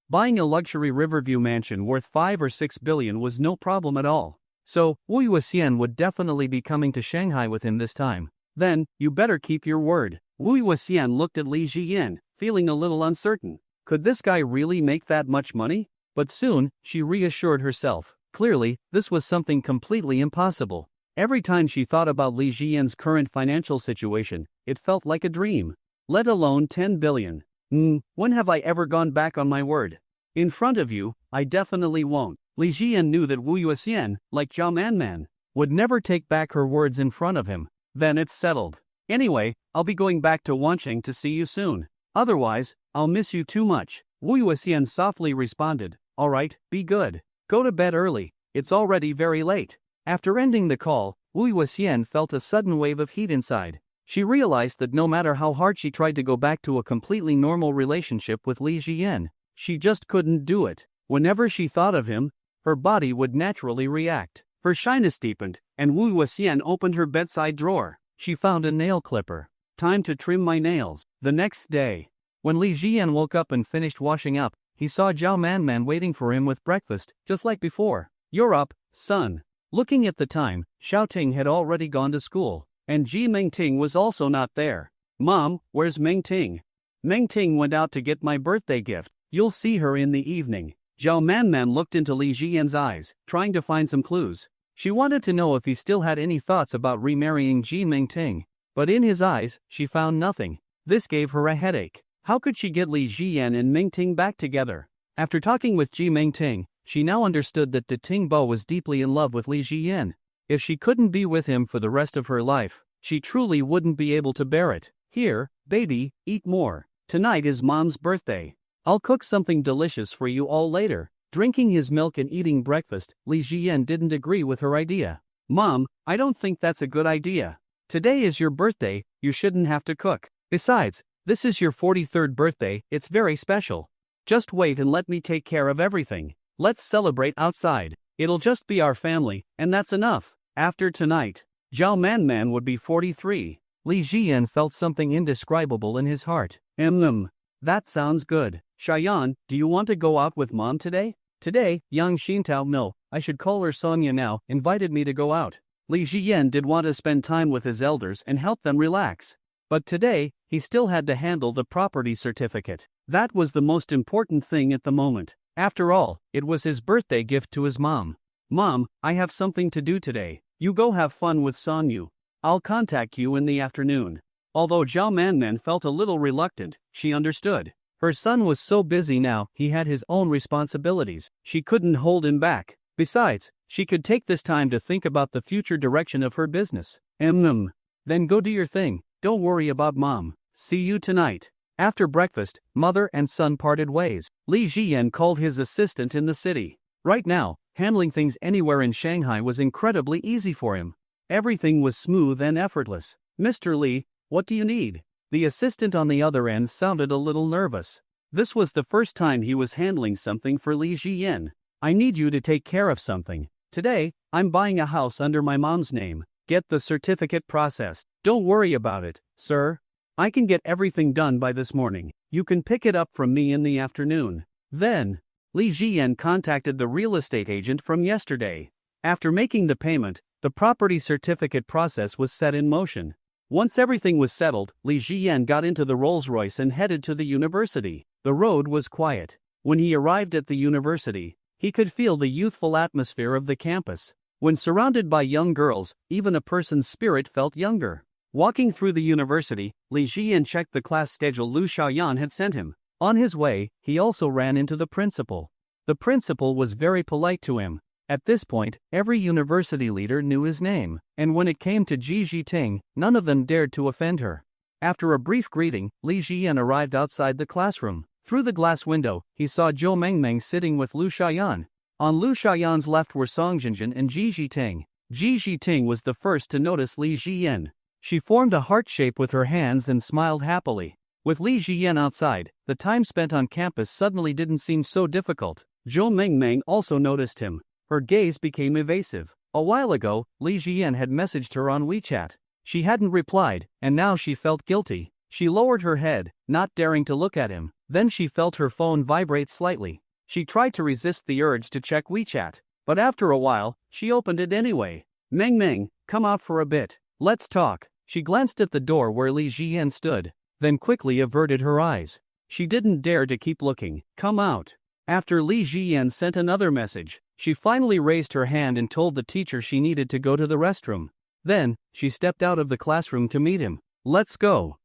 B: Buying a luxury Riverview mansion worth 5 or 6 billion was no problem at all. So, Wu Yuxian would definitely be coming to Shanghai with him this time. Then, you better keep your word. Wu Yuxian looked at Li Jian, feeling a little uncertain. Could this guy really make that much money? But soon, she reassured herself. Clearly, this was something completely impossible. Every time she thought about Li Jian's current financial situation, it felt like a dream. Let alone 10 billion. When have I ever gone back on my word? In front of you, I definitely won't. Li Jian knew that Wu Yuxian, like Zhao Manman, would never take back her words in front of him. Then it's settled. Anyway, I'll be going back to Wancheng to see you soon. Otherwise, I'll miss you too much. Wu Yuxian softly responded. Alright, be good. Go to bed early. It's already very late. After ending the call, Wu Yuxian felt a sudden wave of heat inside. She realized that no matter how hard she tried to go back to a completely normal relationship with Li Jian, she just couldn't do it. Whenever she thought of him, her body would naturally react. Her shyness deepened, and Wu Yuxian opened her bedside drawer. She found a nail clipper. Time to trim my nails. The next day, when Li Jian woke up and finished washing up, he saw Zhao Manman waiting for him with breakfast, just like before. You're up, son. Looking at the time, Xiao Ting had already gone to school, and Ji Mengting was also not there. Mom, where's Mengting? Mengting went out to get my birthday gift. You'll see her in the evening. Zhao Manman looked into Li Jian's eyes, trying to find some clues. She wanted to know if he still had any thoughts about remarrying Ji Mengting, but in his eyes, she found nothing. This gave her a headache. How could she get Li Jian and Mengting back together? After talking with Ji Mengting, she now understood that De Tingbo was deeply in love with Li Jian. If she couldn't be with him for the rest of her life, she truly wouldn't be able to bear it. Here, baby, eat more. Tonight is Mom's birthday. I'll cook something delicious for you all later. Drinking his milk and eating breakfast, Li Jian didn't agree with her idea. Mom, I don't think that's a good idea. Today is your birthday, you shouldn't have to cook. Besides, this is your 43rd birthday, it's very special. Just wait and let me take care of everything. Let's celebrate outside. It'll just be our family, and that's enough. After tonight, Zhao Manman would be 43. Li Jian felt something indescribable in his heart. That sounds good. Shayan, do you want to go out with Mom today? Today, Yang Xintao, no, I should call her Sonia now, invited me to go out. Li Jian did want to spend time with his elders and help them relax. But today, he still had to handle the property certificate. That was the most important thing at the moment. After all, it was his birthday gift to his mom. Mom, I have something to do today. You go have fun with Sonyu. I'll contact you in the afternoon. Although Zhao Manman felt a little reluctant, she understood. Her son was so busy now, he had his own responsibilities. She couldn't hold him back. Besides, she could take this time to think about the future direction of her business. Then go do your thing. Don't worry about Mom. See you tonight. After breakfast, mother and son parted ways. Li Jian called his assistant in the city. Right now, handling things anywhere in Shanghai was incredibly easy for him. Everything was smooth and effortless. Mr. Li, what do you need? The assistant on the other end sounded a little nervous. This was the first time he was handling something for Li Jian. I need you to take care of something. Today, I'm buying a house under my mom's name. Get the certificate processed. Don't worry about it, sir. I can get everything done by this morning. You can pick it up from me in the afternoon. Then, Li Jian contacted the real estate agent from yesterday. After making the payment, the property certificate process was set in motion. Once everything was settled, Li Jian got into the Rolls-Royce and headed to the university. The road was quiet. When he arrived at the university, he could feel the youthful atmosphere of the campus. When surrounded by young girls, even a person's spirit felt younger. Walking through the university, Li Jian checked the class schedule Lu Xiaoyan had sent him. On his way, he also ran into the principal. The principal was very polite to him. At this point, every university leader knew his name, and when it came to Ji Jiting, none of them dared to offend her. After a brief greeting, Li Jian arrived outside the classroom. Through the glass window, he saw Zhou Mengmeng sitting with Lu Xiaoyan. On Lu Xiaoyan's left were Song Jinjin and Ji Jiting. Ji Jiting was the first to notice Li Jiyan. She formed a heart shape with her hands and smiled happily. With Li Jiyan outside, the time spent on campus suddenly didn't seem so difficult. Zhou Mengmeng also noticed him. Her gaze became evasive. A while ago, Li Jiyan had messaged her on WeChat. She hadn't replied, and now she felt guilty. She lowered her head, not daring to look at him. Then she felt her phone vibrate slightly. She tried to resist the urge to check WeChat, but after a while, she opened it anyway. Meng, come out for a bit. Let's talk. She glanced at the door where Li Jiyan stood, then quickly averted her eyes. She didn't dare to keep looking. Come out. After Li Jiyan sent another message, she finally raised her hand and told the teacher she needed to go to the restroom. Then, she stepped out of the classroom to meet him. Let's go.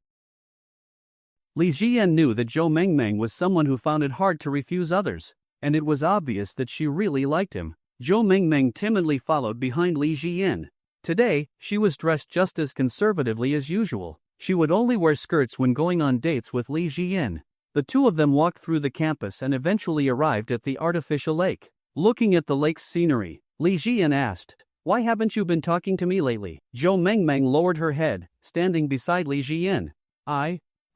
B: Li Jiyan knew that Zhou Mengmeng was someone who found it hard to refuse others, and it was obvious that she really liked him. Zhou Mengmeng timidly followed behind Li Jiyan. Today, she was dressed just as conservatively as usual. She would only wear skirts when going on dates with Li Jiyan. The two of them walked through the campus and eventually arrived at the artificial lake. Looking at the lake's scenery, Li Jiyan asked, "Why haven't you been talking to me lately?" Zhou Mengmeng lowered her head, standing beside Li Jiyan.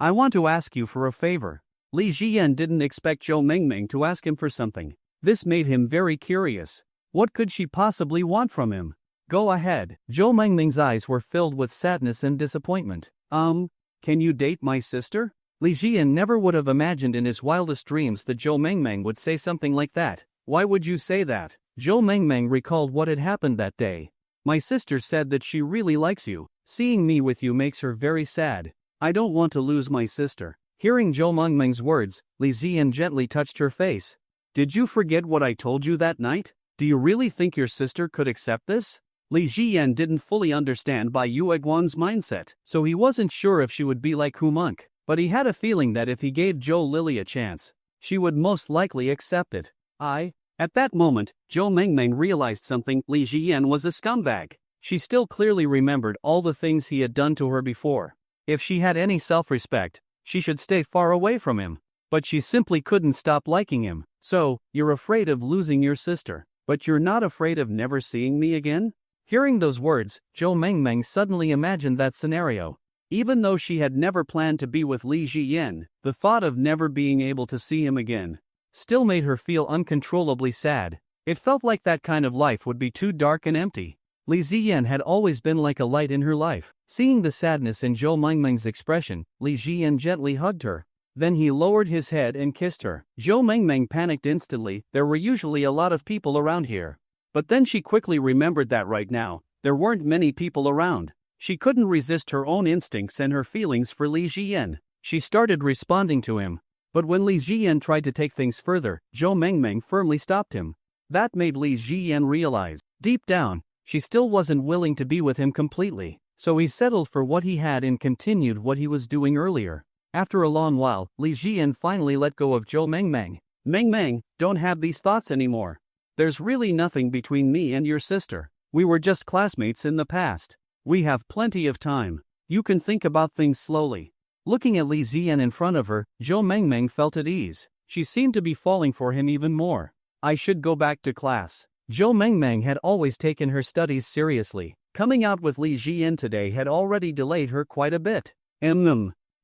B: I want to ask you for a favor." Li Jiyan didn't expect Zhou Mengmeng to ask him for something. This made him very curious. What could she possibly want from him? Go ahead. Zhou Mengmeng's eyes were filled with sadness and disappointment. Can you date my sister? Li Jiyan never would have imagined in his wildest dreams that Zhou Mengmeng would say something like that. Why would you say that? Zhou Mengmeng recalled what had happened that day. My sister said that she really likes you. Seeing me with you makes her very sad. I don't want to lose my sister. Hearing Zhou Mengmeng's words, Li Jiyan gently touched her face. Did you forget what I told you that night? Do you really think your sister could accept this? Li Jiyan didn't fully understand Bai Yueguan's mindset, so he wasn't sure if she would be like Hu Monk, but he had a feeling that if he gave Zhou Lily a chance, she would most likely accept it. At that moment, Zhou Mengmeng realized something. Li Jiyan was a scumbag. She still clearly remembered all the things he had done to her before. If she had any self-respect, she should stay far away from him. But she simply couldn't stop liking him. So, you're afraid of losing your sister, but you're not afraid of never seeing me again? Hearing those words, Zhou Mengmeng suddenly imagined that scenario. Even though she had never planned to be with Li Jiyan, the thought of never being able to see him again still made her feel uncontrollably sad. It felt like that kind of life would be too dark and empty. Li Jiyan had always been like a light in her life. Seeing the sadness in Zhou Mengmeng's expression, Li Jiyan gently hugged her. Then he lowered his head and kissed her. Zhou Mengmeng panicked instantly. There were usually a lot of people around here. But then she quickly remembered that right now, there weren't many people around. She couldn't resist her own instincts and her feelings for Li Jiyan. She started responding to him. But when Li Jiyan tried to take things further, Zhou Mengmeng firmly stopped him. That made Li Jiyan realize, deep down, she still wasn't willing to be with him completely. So he settled for what he had and continued what he was doing earlier. After a long while, Li Jiyan finally let go of Zhou Mengmeng. Mengmeng, don't have these thoughts anymore. There's really nothing between me and your sister. We were just classmates in the past. We have plenty of time. You can think about things slowly. Looking at Li Jiyan in front of her, Zhou Mengmeng felt at ease. She seemed to be falling for him even more. I should go back to class. Zhou Mengmeng had always taken her studies seriously. Coming out with Li Jiyan today had already delayed her quite a bit.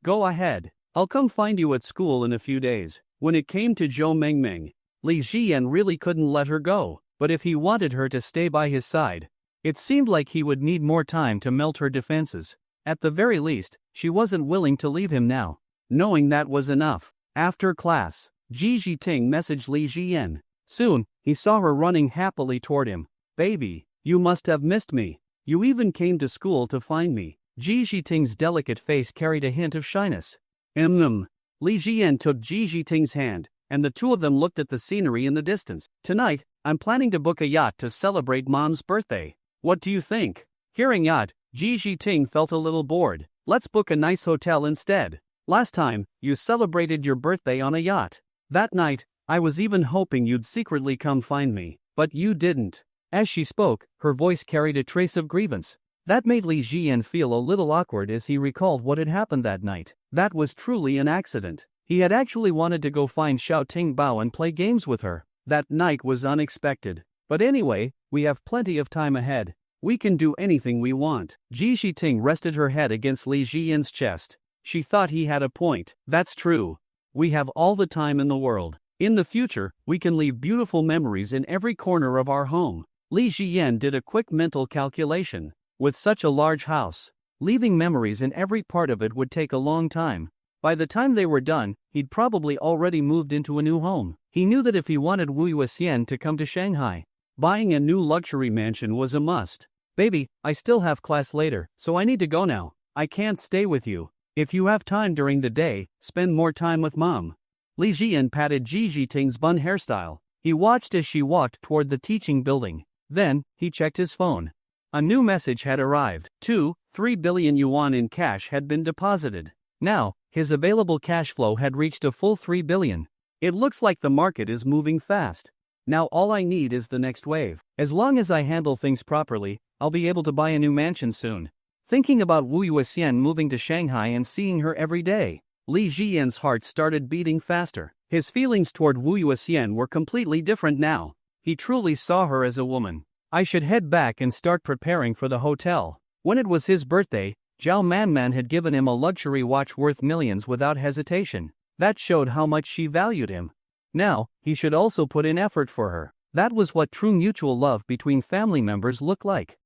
B: Go ahead. I'll come find you at school in a few days. When it came to Zhou Mengmeng, Li Jiyan really couldn't let her go, but if he wanted her to stay by his side, it seemed like he would need more time to melt her defenses. At the very least, she wasn't willing to leave him now. Knowing that was enough. After class, Ji Jiting messaged Li Jiyan. Soon, he saw her running happily toward him. Baby, you must have missed me. You even came to school to find me. Ji Jiting's delicate face carried a hint of shyness. Li Jiyan took Ji Jiting's hand, and the two of them looked at the scenery in the distance. Tonight, I'm planning to book a yacht to celebrate Mom's birthday. What do you think? Hearing yacht, Ji Jiting felt a little bored. Let's book a nice hotel instead. Last time, you celebrated your birthday on a yacht. That night, I was even hoping you'd secretly come find me, but you didn't. As she spoke, her voice carried a trace of grievance. That made Li Jiyan feel a little awkward as he recalled what had happened that night. That was truly an accident. He had actually wanted to go find Xiao Tingbao and play games with her. That night was unexpected. But anyway, we have plenty of time ahead. We can do anything we want. Ji Shiting rested her head against Li Jian's chest. She thought he had a point. That's true. We have all the time in the world. In the future, we can leave beautiful memories in every corner of our home. Li Jian did a quick mental calculation. With such a large house, leaving memories in every part of it would take a long time. By the time they were done, he'd probably already moved into a new home. He knew that if he wanted Wu Yuxian to come to Shanghai, buying a new luxury mansion was a must. Baby, I still have class later, so I need to go now. I can't stay with you. If you have time during the day, spend more time with Mom. Li Jian patted Ji Jiting's bun hairstyle. He watched as she walked toward the teaching building. Then, he checked his phone. A new message had arrived. 3 billion yuan in cash had been deposited. Now, his available cash flow had reached a full 3 billion. It looks like the market is moving fast. Now all I need is the next wave. As long as I handle things properly, I'll be able to buy a new mansion soon. Thinking about Wu Yuxian moving to Shanghai and seeing her every day, Li Jian's heart started beating faster. His feelings toward Wu Yuxian were completely different now. He truly saw her as a woman. I should head back and start preparing for the hotel. When it was his birthday, Zhao Manman had given him a luxury watch worth millions without hesitation. That showed how much she valued him. Now, he should also put in effort for her. That was what true mutual love between family members looked like.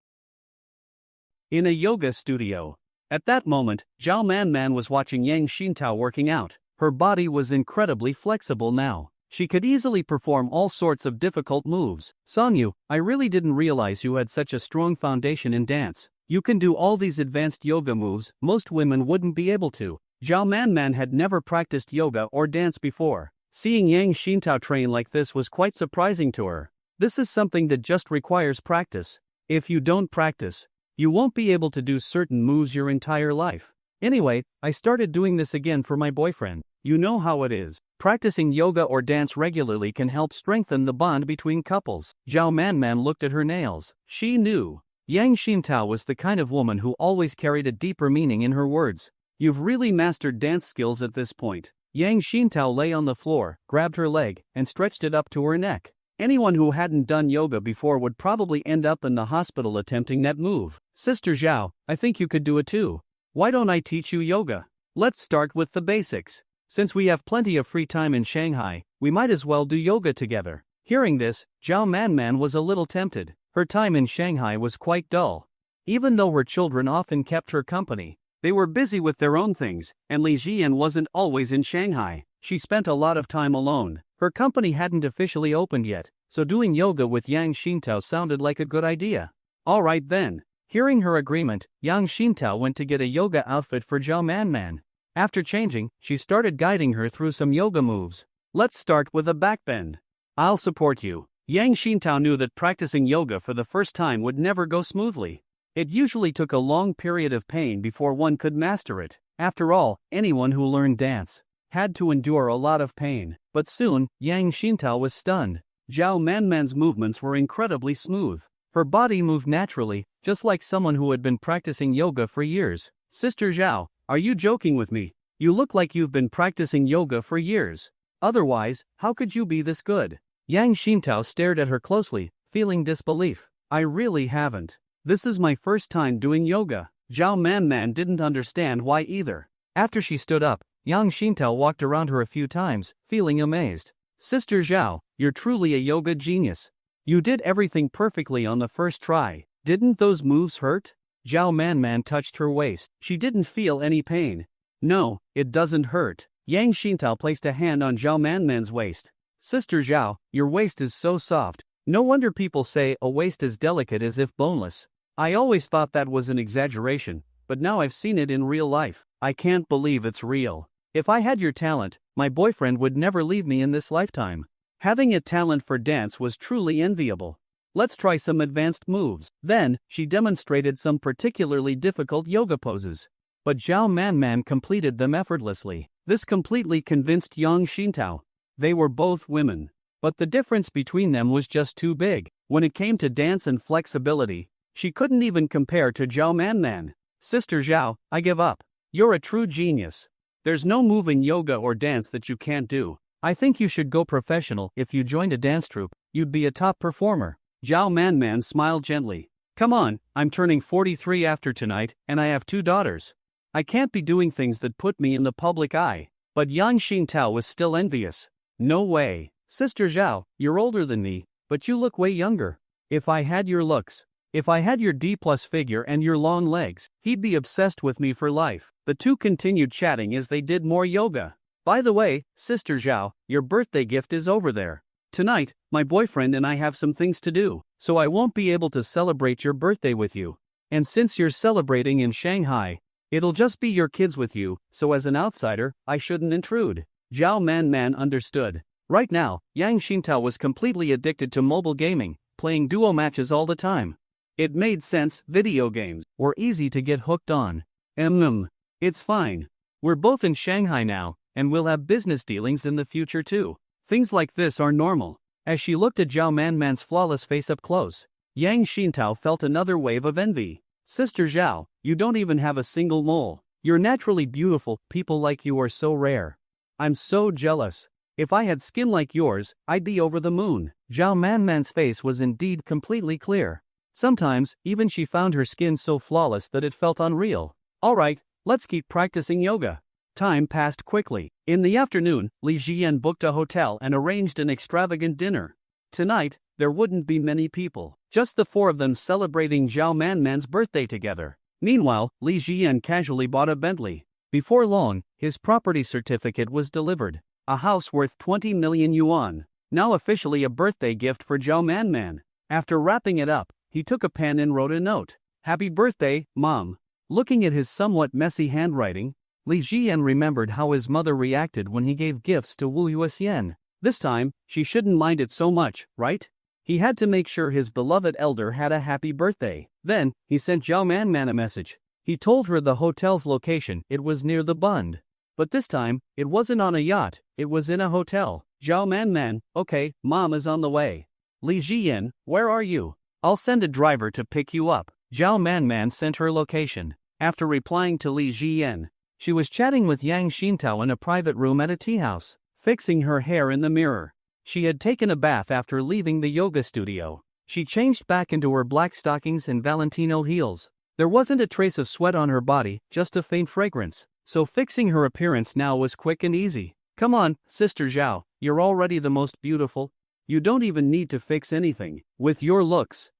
B: In a yoga studio. At that moment, Zhao Manman was watching Yang Xintao working out. Her body was incredibly flexible now. She could easily perform all sorts of difficult moves. Songyu, I really didn't realize you had such a strong foundation in dance. You can do all these advanced yoga moves most women wouldn't be able to. Zhao Manman had never practiced yoga or dance before. Seeing Yang Xintao train like this was quite surprising to her. This is something that just requires practice. If you don't practice, you won't be able to do certain moves your entire life. Anyway, I started doing this again for my boyfriend. You know how it is. Practicing yoga or dance regularly can help strengthen the bond between couples. Zhao Manman looked at her nails. She knew. Yang Xintao was the kind of woman who always carried a deeper meaning in her words. You've really mastered dance skills at this point. Yang Xintao lay on the floor, grabbed her leg, and stretched it up to her neck. Anyone who hadn't done yoga before would probably end up in the hospital attempting that move. Sister Zhao, I think you could do it too. Why don't I teach you yoga? Let's start with the basics. Since we have plenty of free time in Shanghai, we might as well do yoga together. Hearing this, Zhao Manman was a little tempted. Her time in Shanghai was quite dull. Even though her children often kept her company, they were busy with their own things, and Li Jian wasn't always in Shanghai. She spent a lot of time alone. Her company hadn't officially opened yet, so doing yoga with Yang Xintao sounded like a good idea. Alright then. Hearing her agreement, Yang Xintao went to get a yoga outfit for Zhao Manman. After changing, she started guiding her through some yoga moves. Let's start with a backbend. I'll support you. Yang Xintao knew that practicing yoga for the first time would never go smoothly. It usually took a long period of pain before one could master it. After all, anyone who learned dance had to endure a lot of pain. But soon, Yang Xintao was stunned. Zhao Manman's movements were incredibly smooth. Her body moved naturally, just like someone who had been practicing yoga for years. Sister Zhao, are you joking with me? You look like you've been practicing yoga for years. Otherwise, how could you be this good? Yang Xintao stared at her closely, feeling disbelief. I really haven't. This is my first time doing yoga. Zhao Manman didn't understand why either. After she stood up, Yang Xintao walked around her a few times, feeling amazed. Sister Zhao, you're truly a yoga genius. You did everything perfectly on the first try. Didn't those moves hurt? Zhao Manman touched her waist. She didn't feel any pain. No, it doesn't hurt. Yang Xintao placed a hand on Zhao Manman's waist. Sister Zhao, your waist is so soft. No wonder people say a waist is delicate as if boneless. I always thought that was an exaggeration, but now I've seen it in real life. I can't believe it's real. If I had your talent, my boyfriend would never leave me in this lifetime. Having a talent for dance was truly enviable. Let's try some advanced moves. Then, she demonstrated some particularly difficult yoga poses. But Zhao Manman completed them effortlessly. This completely convinced Yang Xintao. They were both women. But the difference between them was just too big. When it came to dance and flexibility, she couldn't even compare to Zhao Manman. Sister Zhao, I give up. You're a true genius. There's no moving yoga or dance that you can't do. I think you should go professional. If you joined a dance troupe, you'd be a top performer. Zhao Man smiled gently. Come on, I'm turning 43 after tonight, and I have 2 daughters. I can't be doing things that put me in the public eye. But Yang Xintao was still envious. No way. Sister Zhao, you're older than me, but you look way younger. If I had your looks, if I had your D+ figure and your long legs, he'd be obsessed with me for life. The two continued chatting as they did more yoga. By the way, Sister Zhao, your birthday gift is over there. Tonight, my boyfriend and I have some things to do, so I won't be able to celebrate your birthday with you. And since you're celebrating in Shanghai, it'll just be your kids with you, so as an outsider, I shouldn't intrude. Zhao Man understood. Right now, Yang Xintao was completely addicted to mobile gaming, playing duo matches all the time. It made sense. Video games were easy to get hooked on. It's fine. We're both in Shanghai now, and we'll have business dealings in the future too. Things like this are normal. As she looked at Zhao Man's flawless face up close, Yang Xintao felt another wave of envy. Sister Zhao, you don't even have a single mole. You're naturally beautiful. People like you are so rare. I'm so jealous. If I had skin like yours, I'd be over the moon. Zhao Man's face was indeed completely clear. Sometimes, even she found her skin so flawless that it felt unreal. Alright, let's keep practicing yoga. Time passed quickly. In the afternoon, Li Jian booked a hotel and arranged an extravagant dinner. Tonight, there wouldn't be many people, just the 4 of them celebrating Zhao Man's birthday together. Meanwhile, Li Jian casually bought a Bentley. Before long, his property certificate was delivered. A house worth 20 million yuan. Now officially a birthday gift for Zhao Man. After wrapping it up, he took a pen and wrote a note. Happy birthday, Mom. Looking at his somewhat messy handwriting, Li Jian remembered how his mother reacted when he gave gifts to Wu Yuxian. This time, she shouldn't mind it so much, right? He had to make sure his beloved elder had a happy birthday. Then, he sent Zhao Man a message. He told her the hotel's location. It was near the Bund. But this time, it wasn't on a yacht, it was in a hotel. Zhao Man, okay, Mom is on the way. Li Jian, where are you? I'll send a driver to pick you up. Zhao Man sent her location. After replying to Li Jian, she was chatting with Yang Xintao in a private room at a tea house, fixing her hair in the mirror. She had taken a bath after leaving the yoga studio. She changed back into her black stockings and Valentino heels. There wasn't a trace of sweat on her body, just a faint fragrance. So fixing her appearance now was quick and easy. Come on, Sister Zhao, you're already the most beautiful. You don't even need to fix anything. With your looks,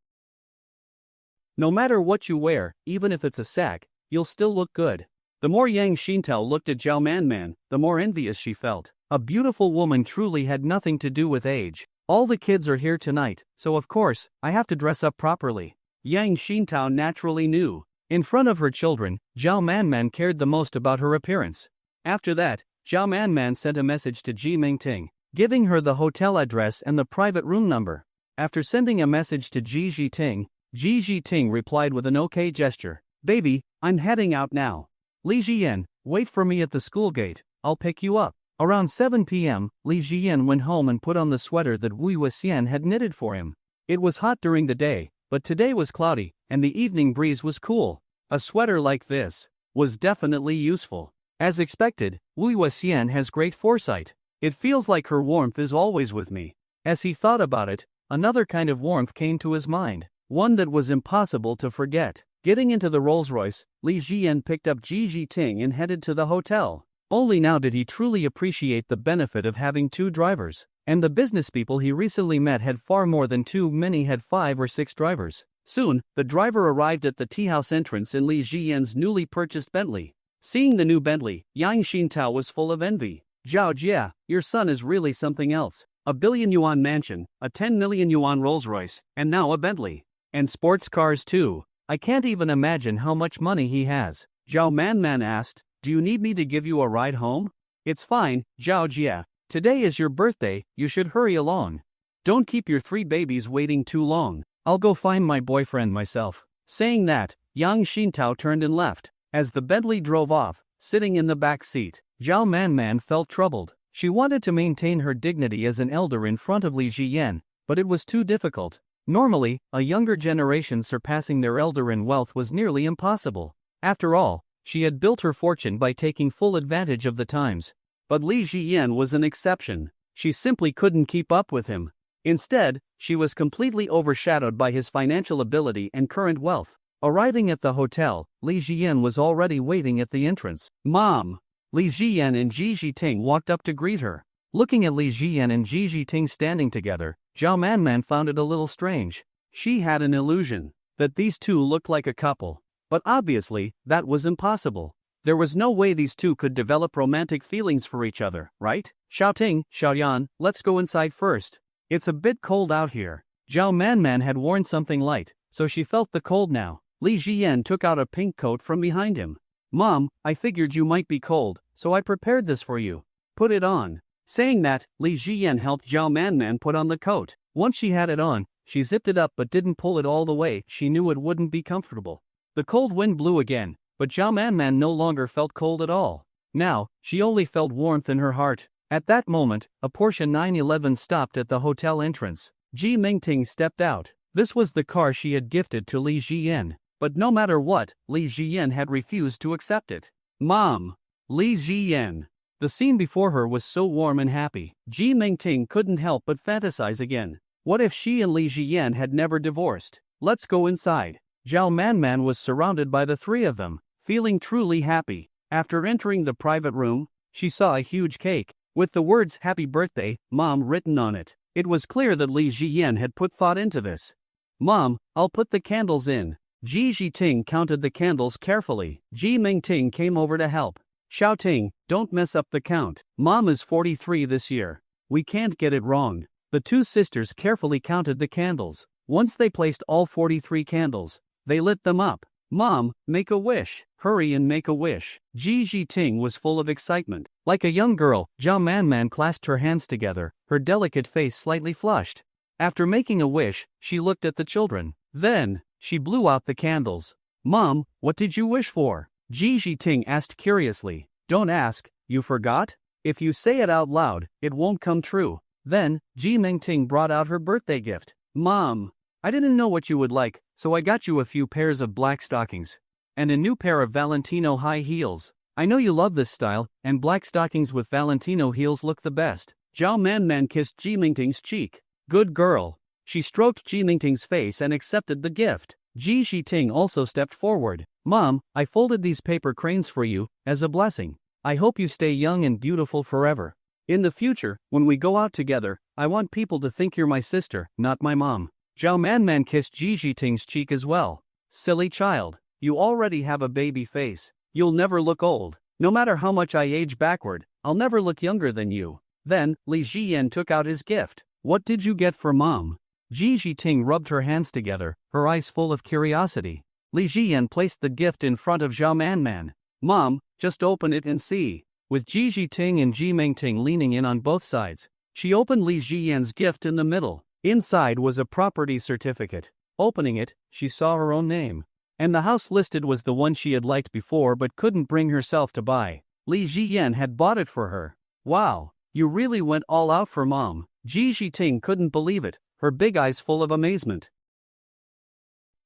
B: no matter what you wear, even if it's a sack, you'll still look good. The more Yang Xintao looked at Zhao Man, the more envious she felt. A beautiful woman truly had nothing to do with age. All the kids are here tonight, so of course, I have to dress up properly. Yang Xintao naturally knew. In front of her children, Zhao Man cared the most about her appearance. After that, Zhao Man sent a message to Ji Mingting, giving her the hotel address and the private room number. After sending a message to Ji Jiting replied with an okay gesture. Baby, I'm heading out now. Li Jian, wait for me at the school gate, I'll pick you up. Around 7 p.m., Li Jian went home and put on the sweater that Wu Yuxian had knitted for him. It was hot during the day, but today was cloudy, and the evening breeze was cool. A sweater like this was definitely useful. As expected, Wu Yuxian has great foresight. It feels like her warmth is always with me. As he thought about it, another kind of warmth came to his mind, one that was impossible to forget. Getting into the Rolls-Royce, Li Jian picked up Ji Jiting and headed to the hotel. Only now did he truly appreciate the benefit of having 2 drivers. And the business people he recently met had far more than 2, many had 5 or 6 drivers. Soon, the driver arrived at the tea house entrance in Li Jian's newly purchased Bentley. Seeing the new Bentley, Yang Xintao was full of envy. Zhao Jia, your son is really something else. A billion-yuan mansion, a 10 million yuan Rolls-Royce, and now a Bentley. And sports cars too. I can't even imagine how much money he has. Zhao Man asked, do you need me to give you a ride home? It's fine, Zhao Jia. Today is your birthday, you should hurry along. Don't keep your 3 babies waiting too long. I'll go find my boyfriend myself. Saying that, Yang Xintao turned and left. As the Bentley drove off, sitting in the back seat, Zhao Man felt troubled. She wanted to maintain her dignity as an elder in front of Li Jian, but it was too difficult. Normally, a younger generation surpassing their elder in wealth was nearly impossible. After all, She had built her fortune by taking full advantage of the times. But Li Ziyan was an exception. She simply couldn't keep up with him. Instead, she was completely overshadowed by his financial ability and current wealth. Arriving at the hotel, Li Ziyan was already waiting at the entrance. "Mom!" Li Ziyan and Ji Jiting walked up to greet her. Looking at Li Ziyan and Ji Jiting standing together, Zhao Manman found it a little strange. She had an illusion that these two looked like a couple. But obviously, that was impossible. There was no way these two could develop romantic feelings for each other, right? Shouting, "Xiaoyan, let's go inside first. It's a bit cold out here." Zhao Manman had worn something light, so she felt the cold now. Li Ziyan took out a pink coat from behind him. "Mom, I figured you might be cold, so I prepared this for you. Put it on." Saying that, Li Ziyan helped Zhao Manman put on the coat. Once she had it on, she zipped it up but didn't pull it all the way. She knew it wouldn't be comfortable. The cold wind blew again, but Zhao Manman no longer felt cold at all. Now, she only felt warmth in her heart. At that moment, a Porsche 911 stopped at the hotel entrance. Ji Mingting stepped out. This was the car she had gifted to Li Ziyan. But no matter what, Li Ziyan had refused to accept it. "Mom!" Li Ziyan. The scene before her was so warm and happy. Ji Mingting couldn't help but fantasize again. What if she and Li Ziyan had never divorced? "Let's go inside." Zhao Manman was surrounded by the three of them, feeling truly happy. After entering the private room, she saw a huge cake, with the words "Happy Birthday, Mom" written on it. It was clear that Li Ziyan had put thought into this. "Mom, I'll put the candles in." Ji Jiting counted the candles carefully. Ji Mingting came over to help, shouting, "Don't mess up the count. Mom is 43 this year. We can't get it wrong." The two sisters carefully counted the candles. Once they placed all 43 candles, they lit them up. "Mom, make a wish. Hurry and make a wish." Ji Jiting was full of excitement. Like a young girl, Zhao Manman clasped her hands together, her delicate face slightly flushed. After making a wish, she looked at the children. Then, she blew out the candles. "Mom, what did you wish for?" Ji Jiting asked curiously. "Don't ask, you forgot? If you say it out loud, it won't come true." Then, Ji Mingting brought out her birthday gift. "Mom, I didn't know what you would like, so I got you a few pairs of black stockings. And a new pair of Valentino high heels. I know you love this style, and black stockings with Valentino heels look the best." Zhao Manman kissed Ji Mingting's cheek. "Good girl." She stroked Ji Mingting's face and accepted the gift. Ji Jiting also stepped forward. "Mom, I folded these paper cranes for you, as a blessing. I hope you stay young and beautiful forever. In the future, when we go out together, I want people to think you're my sister, not my mom." Zhao Manman kissed Ji Jiting's cheek as well. "Silly child, you already have a baby face. You'll never look old. No matter how much I age backward, I'll never look younger than you." Then, Li Ziyan took out his gift. "What did you get for Mom?" Ji Jiting rubbed her hands together, her eyes full of curiosity. Li Ziyan placed the gift in front of Zhao Manman. "Mom, just open it and see." With Ji Jiting and Ji Mingting leaning in on both sides, she opened Li Ziyan's gift in the middle. Inside was a property certificate. Opening it, she saw her own name. And the house listed was the one she had liked before but couldn't bring herself to buy. Li Ziyan had bought it for her. "Wow, you really went all out for Mom." Ji Jiting couldn't believe it, her big eyes full of amazement.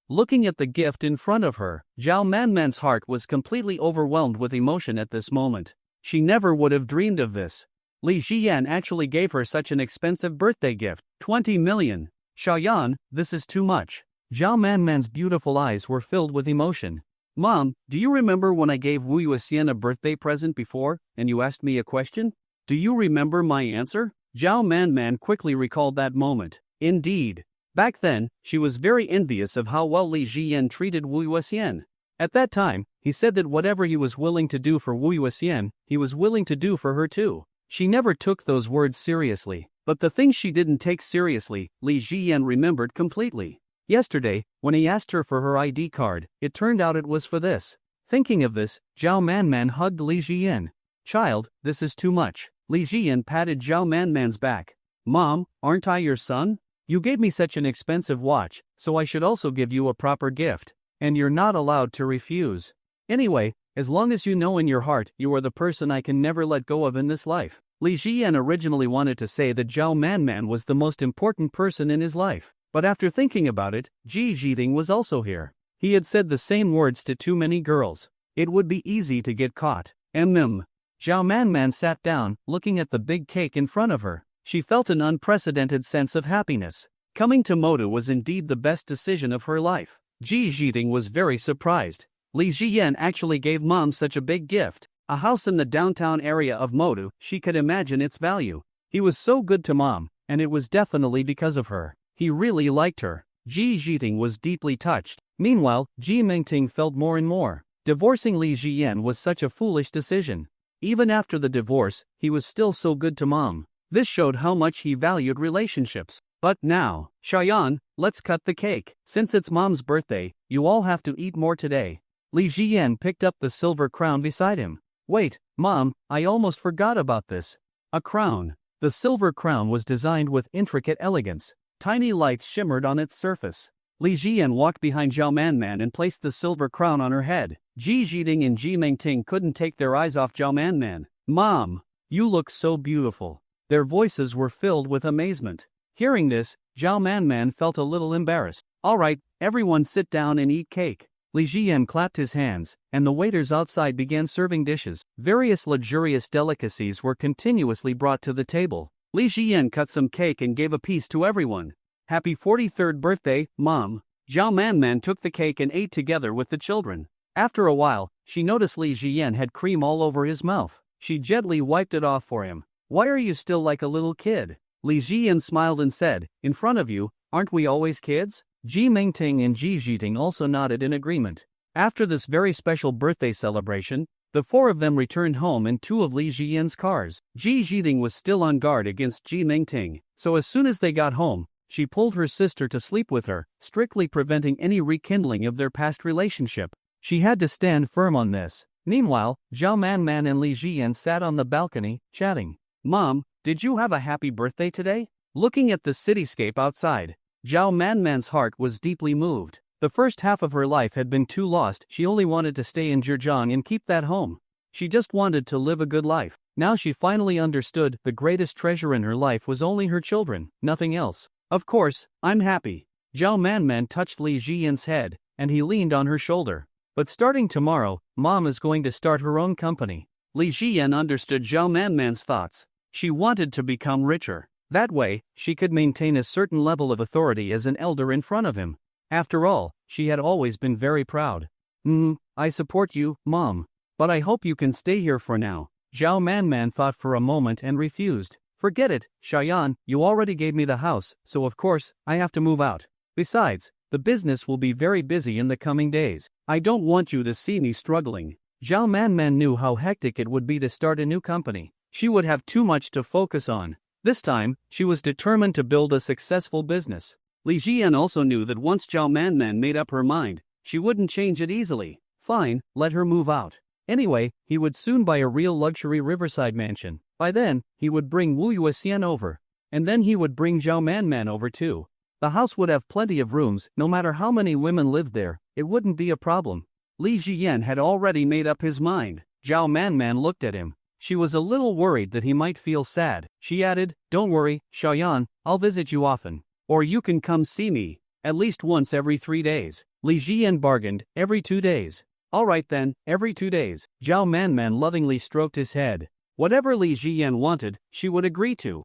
B: Looking at the gift in front of her, Zhao Manman's heart was completely overwhelmed with emotion at this moment. She never would have dreamed of this. Li Ziyan actually gave her such an expensive birthday gift. 20 million. "Xiaoyan, this is too much." Zhao Manman's beautiful eyes were filled with emotion. "Mom, do you remember when I gave Wu Yuxian a birthday present before, and you asked me a question? Do you remember my answer?" Zhao Manman quickly recalled that moment. Indeed. Back then, she was very envious of how well Li Ziyan treated Wu Yuxian. At that time, he said that whatever he was willing to do for Wu Yuxian, he was willing to do for her too. She never took those words seriously, but the things she didn't take seriously, Li Ziyan remembered completely. Yesterday, when he asked her for her ID card, it turned out it was for this. Thinking of this, Zhao Manman hugged Li Ziyan. "Child, this is too much." Li Ziyan patted Zhao Manman's back. "Mom, aren't I your son? You gave me such an expensive watch, so I should also give you a proper gift. And you're not allowed to refuse. Anyway, as long as you know in your heart you are the person I can never let go of in this life." Li Ziyan originally wanted to say that Zhao Manman was the most important person in his life, but after thinking about it, Ji Jiting was also here. He had said the same words to too many girls. It would be easy to get caught. Zhao Manman sat down, looking at the big cake in front of her. She felt an unprecedented sense of happiness. Coming to Modu was indeed the best decision of her life. Ji Zhiting was very surprised. Li Ziyan actually gave Mom such a big gift. A house in the downtown area of Modu. She could imagine its value. He was so good to Mom, and it was definitely because of her. He really liked her. Ji Zhiting was deeply touched. Meanwhile, Ji Mingting felt more and more. Divorcing Li Ziyan was such a foolish decision. Even after the divorce, he was still so good to Mom. This showed how much he valued relationships. But now, Shayan, let's cut the cake. Since it's Mom's birthday, you all have to eat more today. Li Ziyan picked up the silver crown beside him. Wait, Mom, I almost forgot about this. A crown. The silver crown was designed with intricate elegance. Tiny lights shimmered on its surface. Li Ziyan walked behind Zhao Manman and placed the silver crown on her head. Ji Zhiting and Ji Mingting couldn't take their eyes off Zhao Manman. Mom, you look so beautiful. Their voices were filled with amazement. Hearing this, Zhao Manman felt a little embarrassed. Alright, everyone sit down and eat cake. Li Ziyan clapped his hands, and the waiters outside began serving dishes. Various luxurious delicacies were continuously brought to the table. Li Ziyan cut some cake and gave a piece to everyone. Happy 43rd birthday, Mom. Zhao Manman took the cake and ate together with the children. After a while, she noticed Li Ziyan had cream all over his mouth. She gently wiped it off for him. Why are you still like a little kid? Li Ziyan smiled and said, in front of you, aren't we always kids? Ji Mingting and Ji Zhiting also nodded in agreement. After this very special birthday celebration, the four of them returned home in two of Li Ziyan's cars. Ji Zhiting was still on guard against Ji Mingting, so as soon as they got home, she pulled her sister to sleep with her, strictly preventing any rekindling of their past relationship. She had to stand firm on this. Meanwhile, Zhao Manman and Li Ziyan sat on the balcony, chatting. Mom, did you have a happy birthday today? Looking at the cityscape outside, Zhao Manman's heart was deeply moved. The first half of her life had been too lost. She only wanted to stay in Zhejiang and keep that home. She just wanted to live a good life. Now she finally understood the greatest treasure in her life was only her children, nothing else. Of course, I'm happy. Zhao Manman touched Li Ziyan's head, and he leaned on her shoulder. But starting tomorrow, Mom is going to start her own company. Li Ziyan understood Zhao Manman's thoughts. She wanted to become richer. That way, she could maintain a certain level of authority as an elder in front of him. After all, she had always been very proud. I support you, Mom. But I hope you can stay here for now. Zhao Manman thought for a moment and refused. Forget it, Shayan, you already gave me the house, so of course, I have to move out. Besides, the business will be very busy in the coming days. I don't want you to see me struggling. Zhao Manman knew how hectic it would be to start a new company. She would have too much to focus on. This time, she was determined to build a successful business. Li Ziyan also knew that once Zhao Manman made up her mind, she wouldn't change it easily. Fine, let her move out. Anyway, he would soon buy a real luxury riverside mansion. By then, he would bring Wu Yuexian over. And then he would bring Zhao Manman over too. The house would have plenty of rooms. No matter how many women lived there, it wouldn't be a problem. Li Ziyan had already made up his mind. Zhao Manman looked at him. She was a little worried that he might feel sad. She added, don't worry, Shayan, I'll visit you often. Or you can come see me, at least once every 3 days. Li Ziyan bargained, every 2 days. Alright then, every 2 days. Zhao Manman lovingly stroked his head. Whatever Li Ziyan wanted, she would agree to.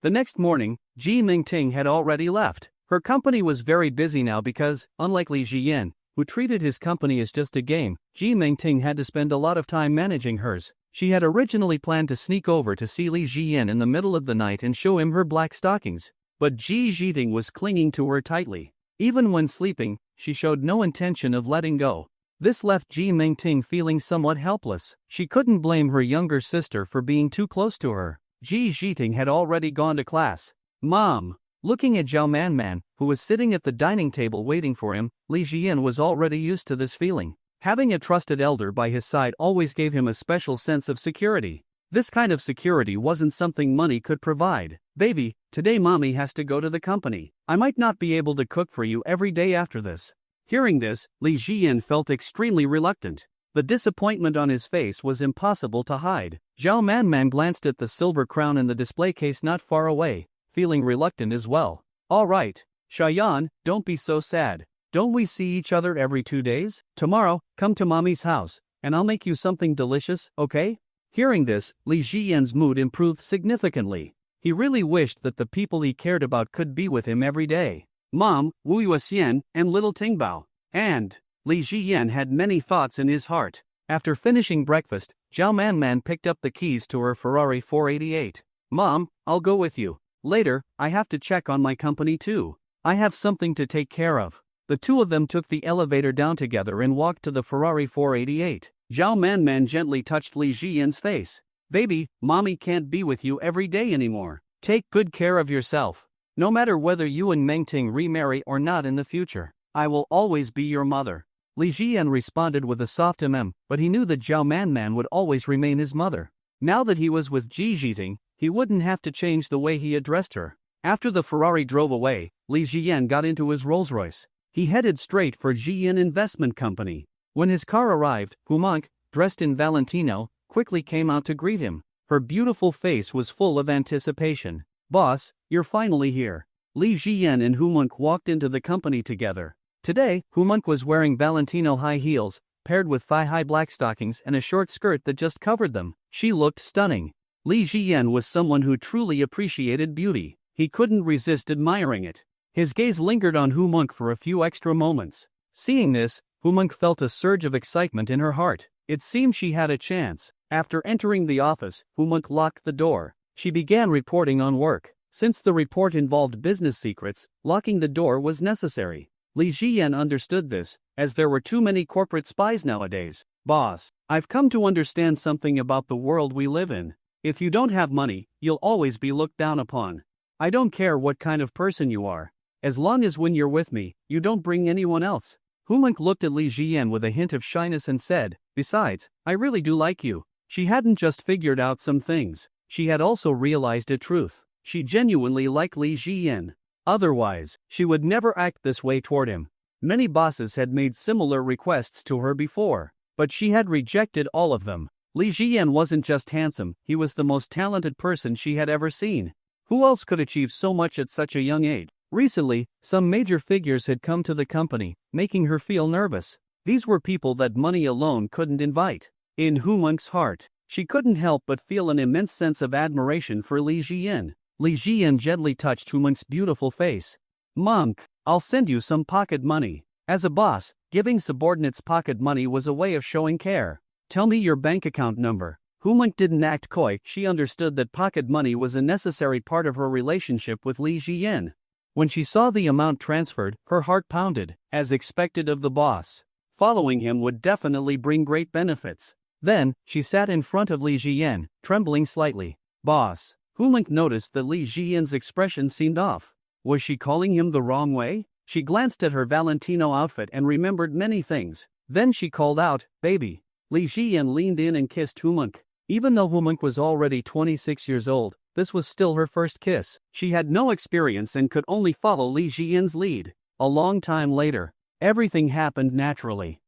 B: The next morning, Ji Mingting had already left. Her company was very busy now because, unlike Li Ziyan, who treated his company as just a game, Ji Mingting had to spend a lot of time managing hers. She had originally planned to sneak over to see Li Ziyan in the middle of the night and show him her black stockings. But Ji Zhiting was clinging to her tightly. Even when sleeping, she showed no intention of letting go. This left Ji Mingting feeling somewhat helpless. She couldn't blame her younger sister for being too close to her. Ji Zhiting had already gone to class. Mom! Looking at Zhao Manman, who was sitting at the dining table waiting for him, Li Ziyan was already used to this feeling. Having a trusted elder by his side always gave him a special sense of security. This kind of security wasn't something money could provide. Baby, today mommy has to go to the company. I might not be able to cook for you every day after this. Hearing this, Li Ziyan felt extremely reluctant. The disappointment on his face was impossible to hide. Zhao Manman glanced at the silver crown in the display case not far away, feeling reluctant as well. All right, Shayan, don't be so sad. Don't we see each other every 2 days? Tomorrow, come to mommy's house, and I'll make you something delicious, okay? Hearing this, Li Jiyan's mood improved significantly. He really wished that the people he cared about could be with him every day. Mom, Wu Yuxian, and little Tingbao. And Li Jiyan had many thoughts in his heart. After finishing breakfast, Zhao Manman picked up the keys to her Ferrari 488. Mom, I'll go with you. Later, I have to check on my company too. I have something to take care of. The two of them took the elevator down together and walked to the Ferrari 488. Zhao Manman gently touched Li Jiyan's face. Baby, mommy can't be with you every day anymore. Take good care of yourself. No matter whether you and Mengting remarry or not in the future, I will always be your mother. Li Jiyan responded with a soft but he knew that Zhao Manman would always remain his mother. Now that he was with Ji Jiting, he wouldn't have to change the way he addressed her. After the Ferrari drove away, Li Jiyan got into his Rolls-Royce. He headed straight for Jiyan Investment Company. When his car arrived, Humonk, dressed in Valentino, quickly came out to greet him. Her beautiful face was full of anticipation. Boss, you're finally here. Li Jiyan and Humonk walked into the company together. Today, Humonk was wearing Valentino high heels, paired with thigh-high black stockings and a short skirt that just covered them. She looked stunning. Li Jiyan was someone who truly appreciated beauty. He couldn't resist admiring it. His gaze lingered on Humonk for a few extra moments. Seeing this, Humonk felt a surge of excitement in her heart. It seemed she had a chance. After entering the office, Humonk locked the door. She began reporting on work. Since the report involved business secrets, locking the door was necessary. Li Jiyan understood this, as there were too many corporate spies nowadays. Boss, I've come to understand something about the world we live in. If you don't have money, you'll always be looked down upon. I don't care what kind of person you are. As long as when you're with me, you don't bring anyone else. Humonk looked at Li Jiyan with a hint of shyness and said, besides, I really do like you. She hadn't just figured out some things, she had also realized a truth. She genuinely liked Li Jiyan. Otherwise, she would never act this way toward him. Many bosses had made similar requests to her before, but she had rejected all of them. Li Jiyan wasn't just handsome, he was the most talented person she had ever seen. Who else could achieve so much at such a young age? Recently, some major figures had come to the company, making her feel nervous. These were people that money alone couldn't invite. In Humonk's heart, she couldn't help but feel an immense sense of admiration for Li Jiyan. Li Jiyan gently touched Humonk's beautiful face. Monk, I'll send you some pocket money. As a boss, giving subordinates pocket money was a way of showing care. Tell me your bank account number. Humonk didn't act coy, she understood that pocket money was a necessary part of her relationship with Li Jiyan. When she saw the amount transferred, her heart pounded, as expected of the boss. Following him would definitely bring great benefits. Then, she sat in front of Li Jiyan, trembling slightly. Boss. Humonk noticed that Li Jiyan's expression seemed off. Was she calling him the wrong way? She glanced at her Valentino outfit and remembered many things. Then she called out, baby. Li Jiyan leaned in and kissed Humonk. Even though Humonk was already 26 years old, this was still her first kiss. She had no experience and could only follow Li Jiyan's lead. A long time later, everything happened naturally.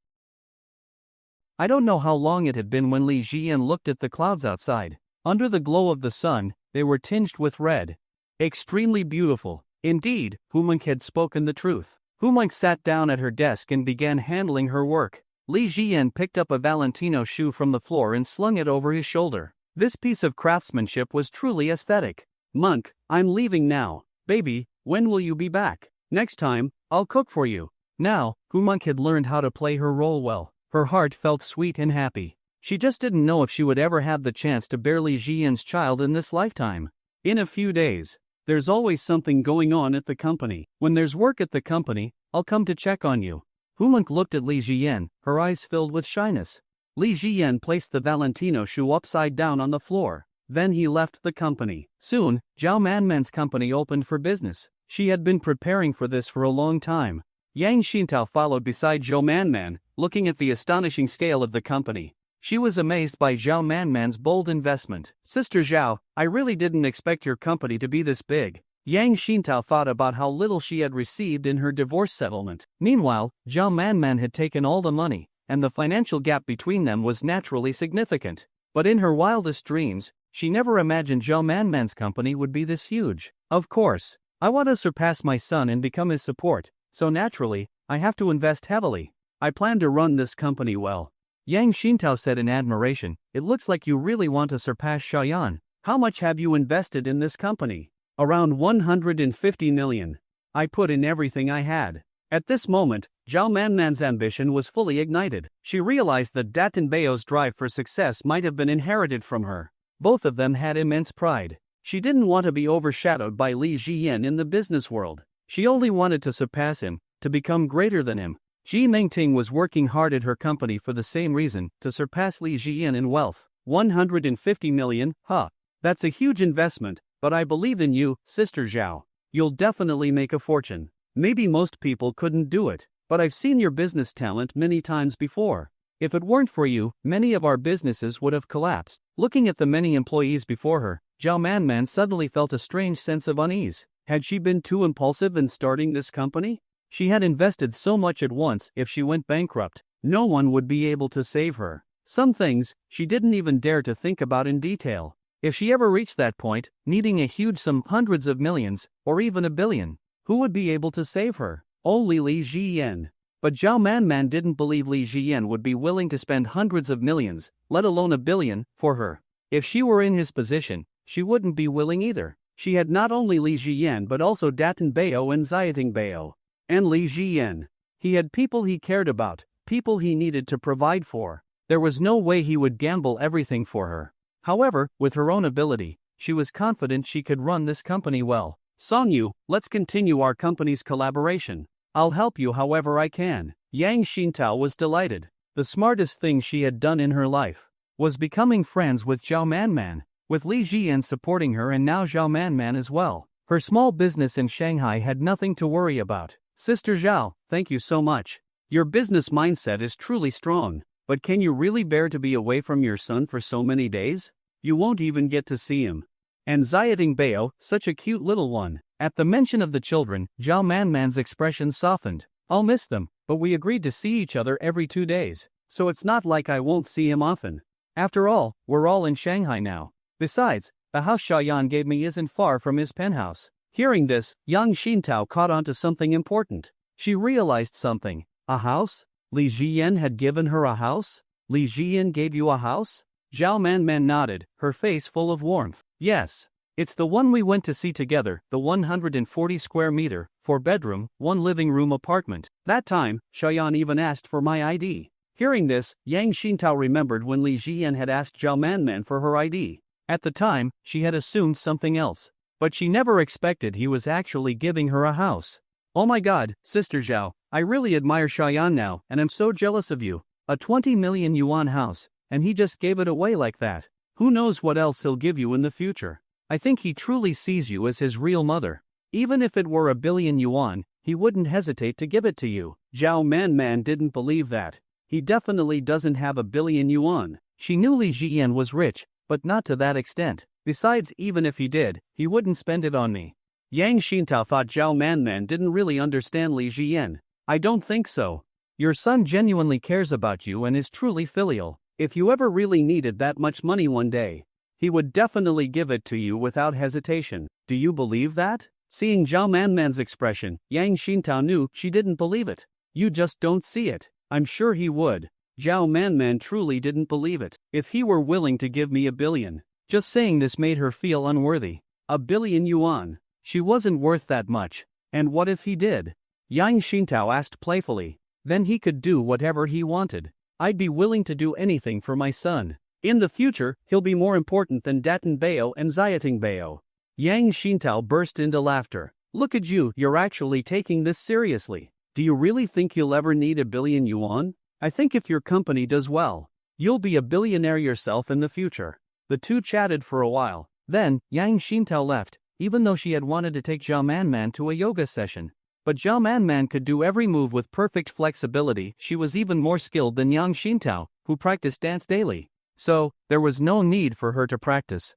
B: I don't know how long it had been when Li Jiyan looked at the clouds outside. Under the glow of the sun, they were tinged with red. Extremely beautiful. Indeed, Humonk had spoken the truth. Humonk sat down at her desk and began handling her work. Li Jiyan picked up a Valentino shoe from the floor and slung it over his shoulder. This piece of craftsmanship was truly aesthetic. Monk, I'm leaving now. Baby, when will you be back? Next time, I'll cook for you. Now, Humonk had learned how to play her role well. Her heart felt sweet and happy. She just didn't know if she would ever have the chance to bear Li Jiyan's child in this lifetime. In a few days. There's always something going on at the company. When there's work at the company, I'll come to check on you. Humonk looked at Li Jiyan, her eyes filled with shyness. Li Jiyan placed the Valentino shoe upside down on the floor. Then he left the company. Soon, Zhao Manman's company opened for business. She had been preparing for this for a long time. Yang Xintao followed beside Zhao Manman, looking at the astonishing scale of the company. She was amazed by Zhao Manman's bold investment. Sister Zhao, I really didn't expect your company to be this big. Yang Xintao thought about how little she had received in her divorce settlement. Meanwhile, Zhao Manman had taken all the money, and the financial gap between them was naturally significant. But in her wildest dreams, she never imagined Zhao Manman's company would be this huge. Of course, I want to surpass my son and become his support, so naturally, I have to invest heavily. I plan to run this company well. Yang Xintao said in admiration, it looks like you really want to surpass Xiaoyan. How much have you invested in this company? Around 150 million. I put in everything I had. At this moment, Zhao Manman's ambition was fully ignited. She realized that Datin Bao's drive for success might have been inherited from her. Both of them had immense pride. She didn't want to be overshadowed by Li Ziyan in the business world. She only wanted to surpass him, to become greater than him. Ji Mengting was working hard at her company for the same reason, to surpass Li Ziyan in wealth. 150 million, huh? That's a huge investment, but I believe in you, Sister Zhao. You'll definitely make a fortune. Maybe most people couldn't do it, but I've seen your business talent many times before. If it weren't for you, many of our businesses would have collapsed. Looking at the many employees before her, Zhao Manman suddenly felt a strange sense of unease. Had she been too impulsive in starting this company? She had invested so much at once, if she went bankrupt, no one would be able to save her. Some things, she didn't even dare to think about in detail. If she ever reached that point, needing a huge sum, hundreds of millions, or even $1 billion, who would be able to save her? Only Li Ziyan. But Zhao Manman didn't believe Li Ziyan would be willing to spend hundreds of millions, let alone $1 billion, for her. If she were in his position, she wouldn't be willing either. She had not only Li Ziyan but also Datin Bao and Xiaoting Bao. And Li Ziyan. He had people he cared about, people he needed to provide for. There was no way he would gamble everything for her. However, with her own ability, she was confident she could run this company well. Songyu, let's continue our company's collaboration. I'll help you however I can. Yang Xintao was delighted. The smartest thing she had done in her life was becoming friends with Zhao Manman, with Li Ziyan supporting her and now Zhao Manman as well. Her small business in Shanghai had nothing to worry about. Sister Zhao, thank you so much. Your business mindset is truly strong, but can you really bear to be away from your son for so many days? You won't even get to see him. And Xiaoting Bao, such a cute little one. At the mention of the children, Zhao Manman's expression softened. I'll miss them, but we agreed to see each other every 2 days, so it's not like I won't see him often. After all, we're all in Shanghai now. Besides, the house Xiaoyan gave me isn't far from his penthouse. Hearing this, Yang Xintao caught on to something important. She realized something. A house? Li Ziyan had given her a house? Li Ziyan gave you a house? Zhao Manman nodded, her face full of warmth. Yes. It's the one we went to see together, the 140 square meter, 4-bedroom, 1 living room apartment. That time, Xiaoyan even asked for my ID. Hearing this, Yang Xintao remembered when Li Ziyan had asked Zhao Manman for her ID. At the time, she had assumed something else. But she never expected he was actually giving her a house. Oh my god, Sister Zhao, I really admire Xiaoyan now, and I'm so jealous of you. A 20 million yuan house, and he just gave it away like that. Who knows what else he'll give you in the future. I think he truly sees you as his real mother. Even if it were $1 billion yuan, he wouldn't hesitate to give it to you. Zhao Manman didn't believe that. He definitely doesn't have $1 billion yuan. She knew Li Ziyan was rich, but not to that extent. Besides, even if he did, he wouldn't spend it on me. Yang Xintao thought Zhao Manman didn't really understand Li Ziyan. I don't think so. Your son genuinely cares about you and is truly filial. If you ever really needed that much money one day, he would definitely give it to you without hesitation. Do you believe that? Seeing Zhao Manman's expression, Yang Xintao knew she didn't believe it. You just don't see it. I'm sure he would. Zhao Manman truly didn't believe it. If he were willing to give me $1 billion. Just saying this made her feel unworthy. $1 billion yuan. She wasn't worth that much. And what if he did? Yang Xintao asked playfully. Then he could do whatever he wanted. I'd be willing to do anything for my son. In the future, he'll be more important than Datin Bao and Xiaoting Bao. Yang Xintao burst into laughter. Look at you, you're actually taking this seriously. Do you really think you'll ever need $1 billion yuan? I think if your company does well, you'll be a billionaire yourself in the future. The two chatted for a while. Then, Yang Xintao left, even though she had wanted to take Zhao Manman to a yoga session. But Zhao Manman could do every move with perfect flexibility. She was even more skilled than Yang Xintao, who practiced dance daily. So, there was no need for her to practice.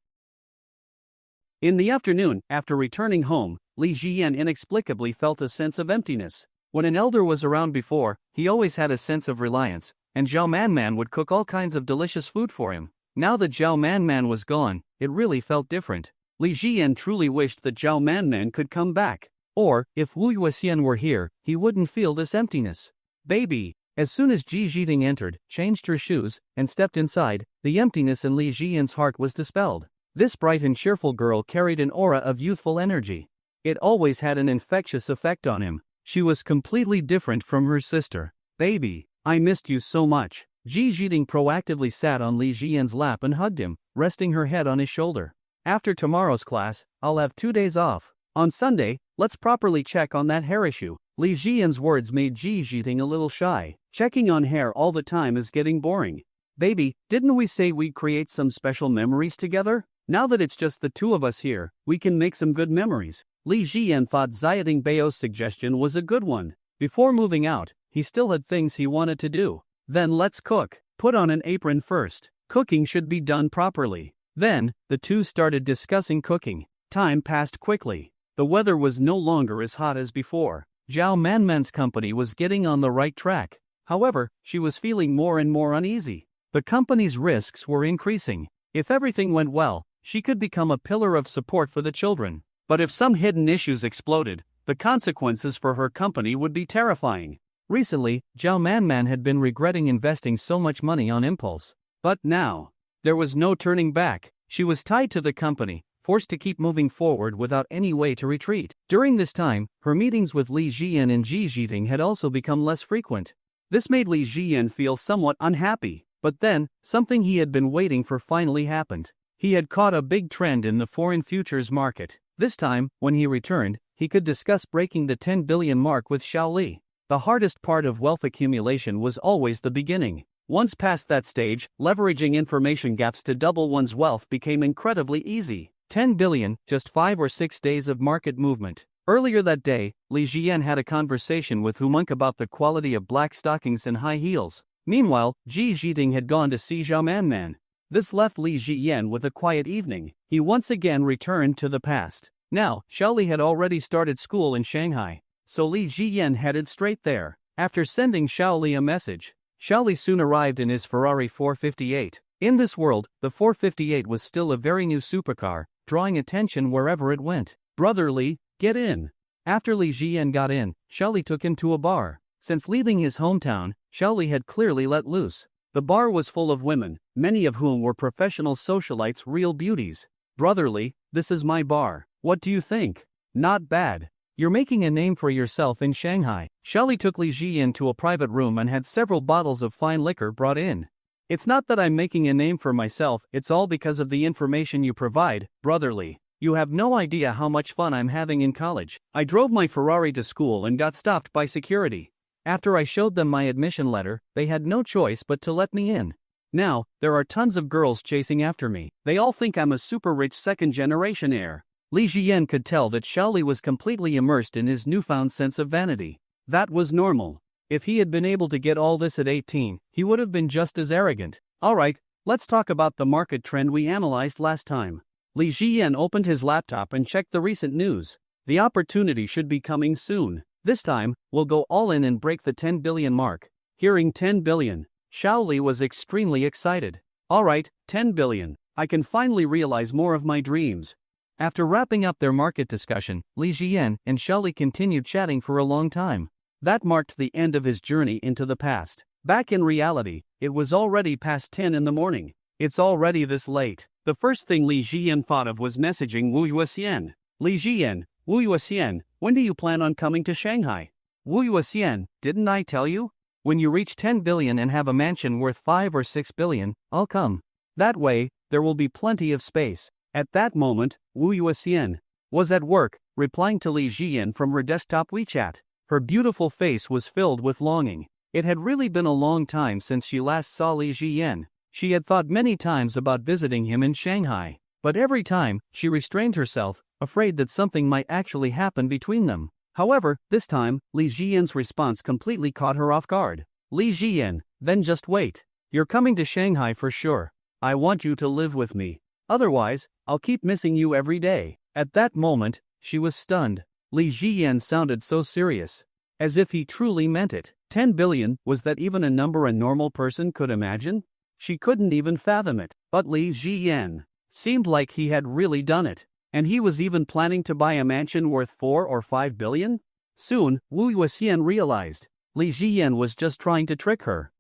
B: In the afternoon, after returning home, Li Ziyan inexplicably felt a sense of emptiness. When an elder was around before, he always had a sense of reliance, and Zhao Manman would cook all kinds of delicious food for him. Now that Zhao Manman was gone, it really felt different. Li Ziyan truly wished that Zhao Manman could come back. Or, if Wu Yuexian were here, he wouldn't feel this emptiness. Baby. As soon as Ji Zhiting entered, changed her shoes, and stepped inside, the emptiness in Li Jian's heart was dispelled. This bright and cheerful girl carried an aura of youthful energy. It always had an infectious effect on him. She was completely different from her sister. Baby, I missed you so much. Ji Zhiting proactively sat on Li Jian's lap and hugged him, resting her head on his shoulder. After tomorrow's class, I'll have 2 days off. On Sunday, let's properly check on that hair issue. Li Jian's words made Ji Zhiting a little shy. Checking on hair all the time is getting boring. Baby, didn't we say we'd create some special memories together? Now that it's just the two of us here, we can make some good memories. Li Jian thought Xiaoting Bao's suggestion was a good one. Before moving out, he still had things he wanted to do. Then let's cook. Put on an apron first. Cooking should be done properly. Then, the two started discussing cooking. Time passed quickly. The weather was no longer as hot as before. Zhao Manman's company was getting on the right track. However, she was feeling more and more uneasy. The company's risks were increasing. If everything went well, she could become a pillar of support for the children. But if some hidden issues exploded, the consequences for her company would be terrifying. Recently, Zhao Manman had been regretting investing so much money on impulse. But now, there was no turning back. She was tied to the company, forced to keep moving forward without any way to retreat. During this time, her meetings with Li Jian and Ji Zhiting had also become less frequent. This made Li Jian feel somewhat unhappy, but then, something he had been waiting for finally happened. He had caught a big trend in the foreign futures market. This time, when he returned, he could discuss breaking the 10 billion mark with Xiao Li. The hardest part of wealth accumulation was always the beginning. Once past that stage, leveraging information gaps to double one's wealth became incredibly easy. 10 billion, just 5 or 6 days of market movement. Earlier that day, Li Jian had a conversation with Humunk about the quality of black stockings and high heels. Meanwhile, Ji Zhiting had gone to see Zhao Manman. This left Li Jian with a quiet evening. He once again returned to the past. Now, Xiao Li had already started school in Shanghai, so Li Jian headed straight there. After sending Xiao Li a message, Xiao Li soon arrived in his Ferrari 458. In this world, the 458 was still a very new supercar, drawing attention wherever it went. Brother Li, get in. After Li Jian got in, Xiao Li took him to a bar. Since leaving his hometown, Xiao Li had clearly let loose. The bar was full of women, many of whom were professional socialites, real beauties. Brother Li, this is my bar. What do you think? Not bad. You're making a name for yourself in Shanghai. Xiao Li took Li Jian to a private room and had several bottles of fine liquor brought in. It's not that I'm making a name for myself, it's all because of the information you provide, Brother Li. You have no idea how much fun I'm having in college. I drove my Ferrari to school and got stopped by security. After I showed them my admission letter, they had no choice but to let me in. Now, there are tons of girls chasing after me. They all think I'm a super rich second-generation heir. Li Jian could tell that Xiao Li was completely immersed in his newfound sense of vanity. That was normal. If he had been able to get all this at 18, he would have been just as arrogant. Alright, let's talk about the market trend we analyzed last time. Li Jian opened his laptop and checked the recent news. The opportunity should be coming soon. This time, we'll go all in and break the 10 billion mark. Hearing 10 billion, Xiao Li was extremely excited. Alright, 10 billion. I can finally realize more of my dreams. After wrapping up their market discussion, Li Jian and Xiao Li continued chatting for a long time. That marked the end of his journey into the past. Back in reality, it was already past 10 in the morning. It's already this late. The first thing Li Jian thought of was messaging Wu Yuexian. Li Jian, Wu Yuexian, when do you plan on coming to Shanghai? Wu Yuexian, didn't I tell you? When you reach 10 billion and have a mansion worth 5 or 6 billion, I'll come. That way, there will be plenty of space. At that moment, Wu Yuexian was at work, replying to Li Jian from her desktop WeChat. Her beautiful face was filled with longing. It had really been a long time since she last saw Li Jian. She had thought many times about visiting him in Shanghai, but every time, she restrained herself, afraid that something might actually happen between them. However, this time, Li Jian's response completely caught her off guard. Li Jian, then just wait. You're coming to Shanghai for sure. I want you to live with me. Otherwise, I'll keep missing you every day. At that moment, she was stunned. Li Jian sounded so serious. As if he truly meant it. 10 billion, was that even a number a normal person could imagine? She couldn't even fathom it. But Li Jian seemed like he had really done it. And he was even planning to buy a mansion worth 4 or 5 billion? Soon, Wu Yuxian realized Li Jiyan was just trying to trick her.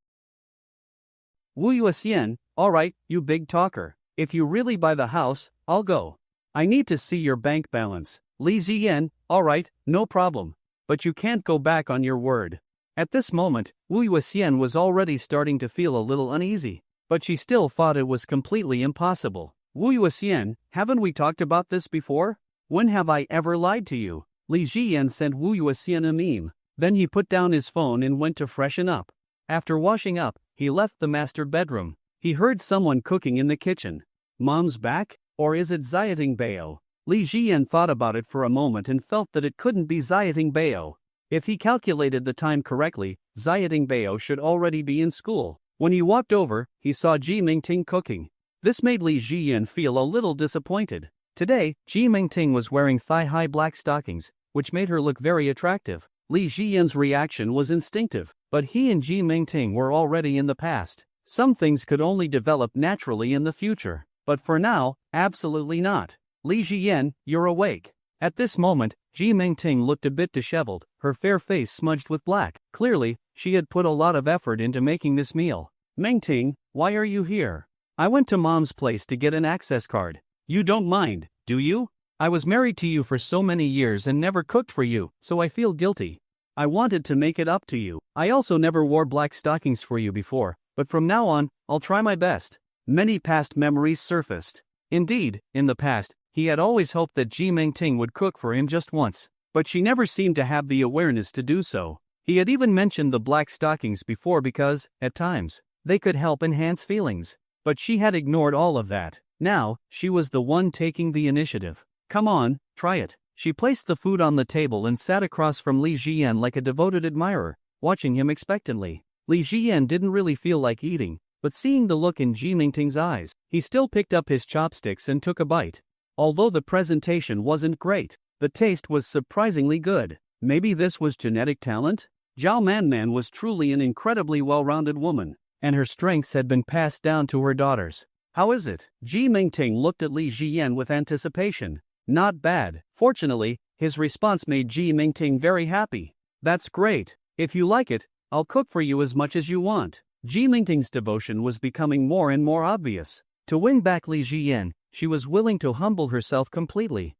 B: Wu Yuxian, alright, you big talker. If you really buy the house, I'll go. I need to see your bank balance. Li Jiyan, alright, no problem. But you can't go back on your word. At this moment, Wu Yuxian was already starting to feel a little uneasy. But she still thought it was completely impossible. Wu Yuxian, haven't we talked about this before? When have I ever lied to you? Li Jiyan sent Wu Yuxian a meme. Then he put down his phone and went to freshen up. After washing up, he left the master bedroom. He heard someone cooking in the kitchen. Mom's back? Or is it Zieting Bao? Li Jiyan thought about it for a moment and felt that it couldn't be Zieting Bao. If he calculated the time correctly, Zieting Bao should already be in school. When he walked over, he saw Ji Mingting cooking. This made Li Jiyan feel a little disappointed. Today, Ji Mingting was wearing thigh-high black stockings, which made her look very attractive. Li Jiyan's reaction was instinctive, but he and Ji Mingting were already in the past. Some things could only develop naturally in the future, but for now, absolutely not. Li Jiyan, you're awake. At this moment, Ji Mingting looked a bit disheveled, her fair face smudged with black. Clearly, she had put a lot of effort into making this meal. Mingting, why are you here? I went to Mom's place to get an access card. You don't mind, do you? I was married to you for so many years and never cooked for you, so I feel guilty. I wanted to make it up to you. I also never wore black stockings for you before, but from now on, I'll try my best. Many past memories surfaced. Indeed, in the past, he had always hoped that Ji Mingting would cook for him just once, but she never seemed to have the awareness to do so. He had even mentioned the black stockings before because, at times, they could help enhance feelings, but she had ignored all of that. Now, she was the one taking the initiative. Come on, try it. She placed the food on the table and sat across from Li Jiyan like a devoted admirer, watching him expectantly. Li Jiyan didn't really feel like eating, but seeing the look in Ji Mingting's eyes, he still picked up his chopsticks and took a bite. Although the presentation wasn't great, the taste was surprisingly good. Maybe this was genetic talent? Zhao Manman was truly an incredibly well-rounded woman, and her strengths had been passed down to her daughters. How is it? Ji Mingting looked at Li Jiyan with anticipation. Not bad. Fortunately, his response made Ji Mingting very happy. That's great. If you like it, I'll cook for you as much as you want. Ji Mingting's devotion was becoming more and more obvious. To win back Li Jiyan, she was willing to humble herself completely.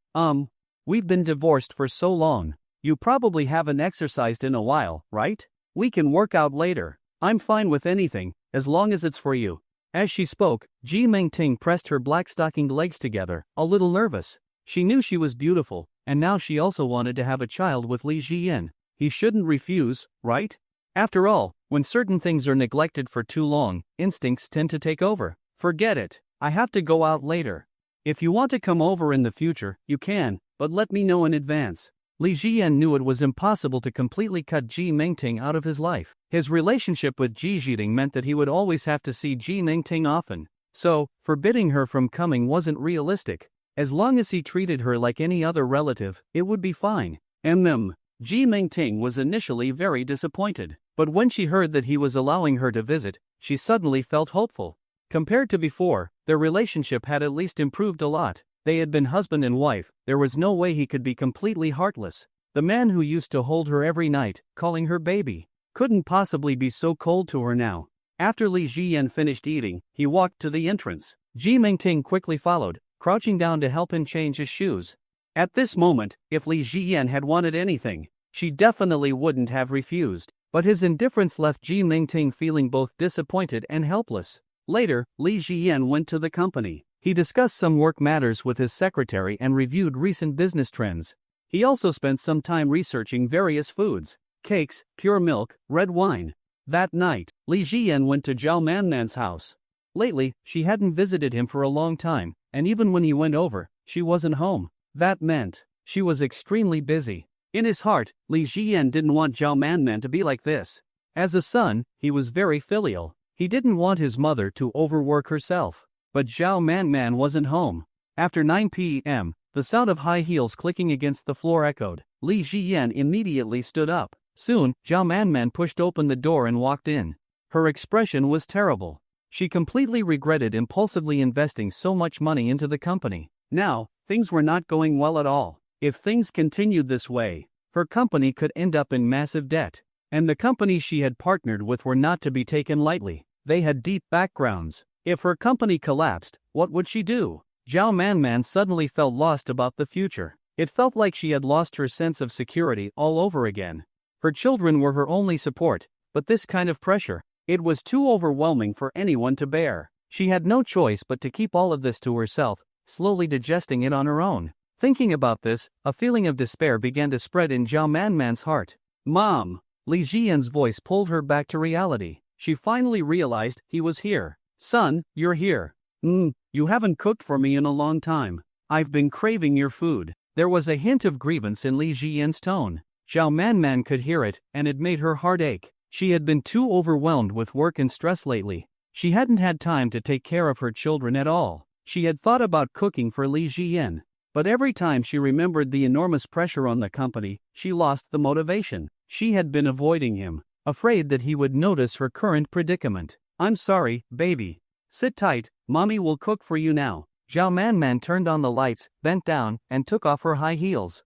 B: We've been divorced for so long. You probably haven't exercised in a while, right? We can work out later. I'm fine with anything, as long as it's for you. As she spoke, Ji Mingting pressed her black-stockinged legs together, a little nervous. She knew she was beautiful, and now she also wanted to have a child with Li Jiyan. He shouldn't refuse, right? After all, when certain things are neglected for too long, instincts tend to take over. Forget it. I have to go out later. If you want to come over in the future, you can, but let me know in advance. Li Jiyan knew it was impossible to completely cut Ji Mingting out of his life. His relationship with Ji Zhiting meant that he would always have to see Ji Mingting often. So, forbidding her from coming wasn't realistic. As long as he treated her like any other relative, it would be fine. Ji Mingting was initially very disappointed, but when she heard that he was allowing her to visit, she suddenly felt hopeful. Compared to before, their relationship had at least improved a lot. They had been husband and wife, there was no way he could be completely heartless. The man who used to hold her every night, calling her baby, couldn't possibly be so cold to her now. After Li Jiyan finished eating, he walked to the entrance. Ji Mingting quickly followed, crouching down to help him change his shoes. At this moment, if Li Jiyan had wanted anything, she definitely wouldn't have refused, but his indifference left Ji Mingting feeling both disappointed and helpless. Later, Li Jiyan went to the company. He discussed some work matters with his secretary and reviewed recent business trends. He also spent some time researching various foods, cakes, pure milk, red wine. That night, Li Jiyan went to Zhao Manman's house. Lately, she hadn't visited him for a long time, and even when he went over, she wasn't home. That meant she was extremely busy. In his heart, Li Jiyan didn't want Zhao Manman to be like this. As a son, he was very filial. He didn't want his mother to overwork herself. But Zhao Manman wasn't home. After 9 p.m., the sound of high heels clicking against the floor echoed. Li Jiyan immediately stood up. Soon, Zhao Manman pushed open the door and walked in. Her expression was terrible. She completely regretted impulsively investing so much money into the company. Now, Things were not going well at all. If things continued this way, her company could end up in massive debt. And the companies she had partnered with were not to be taken lightly. They had deep backgrounds. If her company collapsed, what would she do? Zhao Manman suddenly felt lost about the future. It felt like she had lost her sense of security all over again. Her children were her only support, but this kind of pressure, it was too overwhelming for anyone to bear. She had no choice but to keep all of this to herself, slowly digesting it on her own. Thinking about this, a feeling of despair began to spread in Zhao Manman's heart. Mom! Li Jian's voice pulled her back to reality. She finally realized he was here. Son, you're here. You haven't cooked for me in a long time. I've been craving your food. There was a hint of grievance in Li Jian's tone. Zhao Manman could hear it, and it made her heart ache. She had been too overwhelmed with work and stress lately. She hadn't had time to take care of her children at all. She had thought about cooking for Li Jian, but every time she remembered the enormous pressure on the company, she lost the motivation. She had been avoiding him, afraid that he would notice her current predicament. I'm sorry, baby. Sit tight, mommy will cook for you now. Zhao Manman turned on the lights, bent down, and took off her high heels.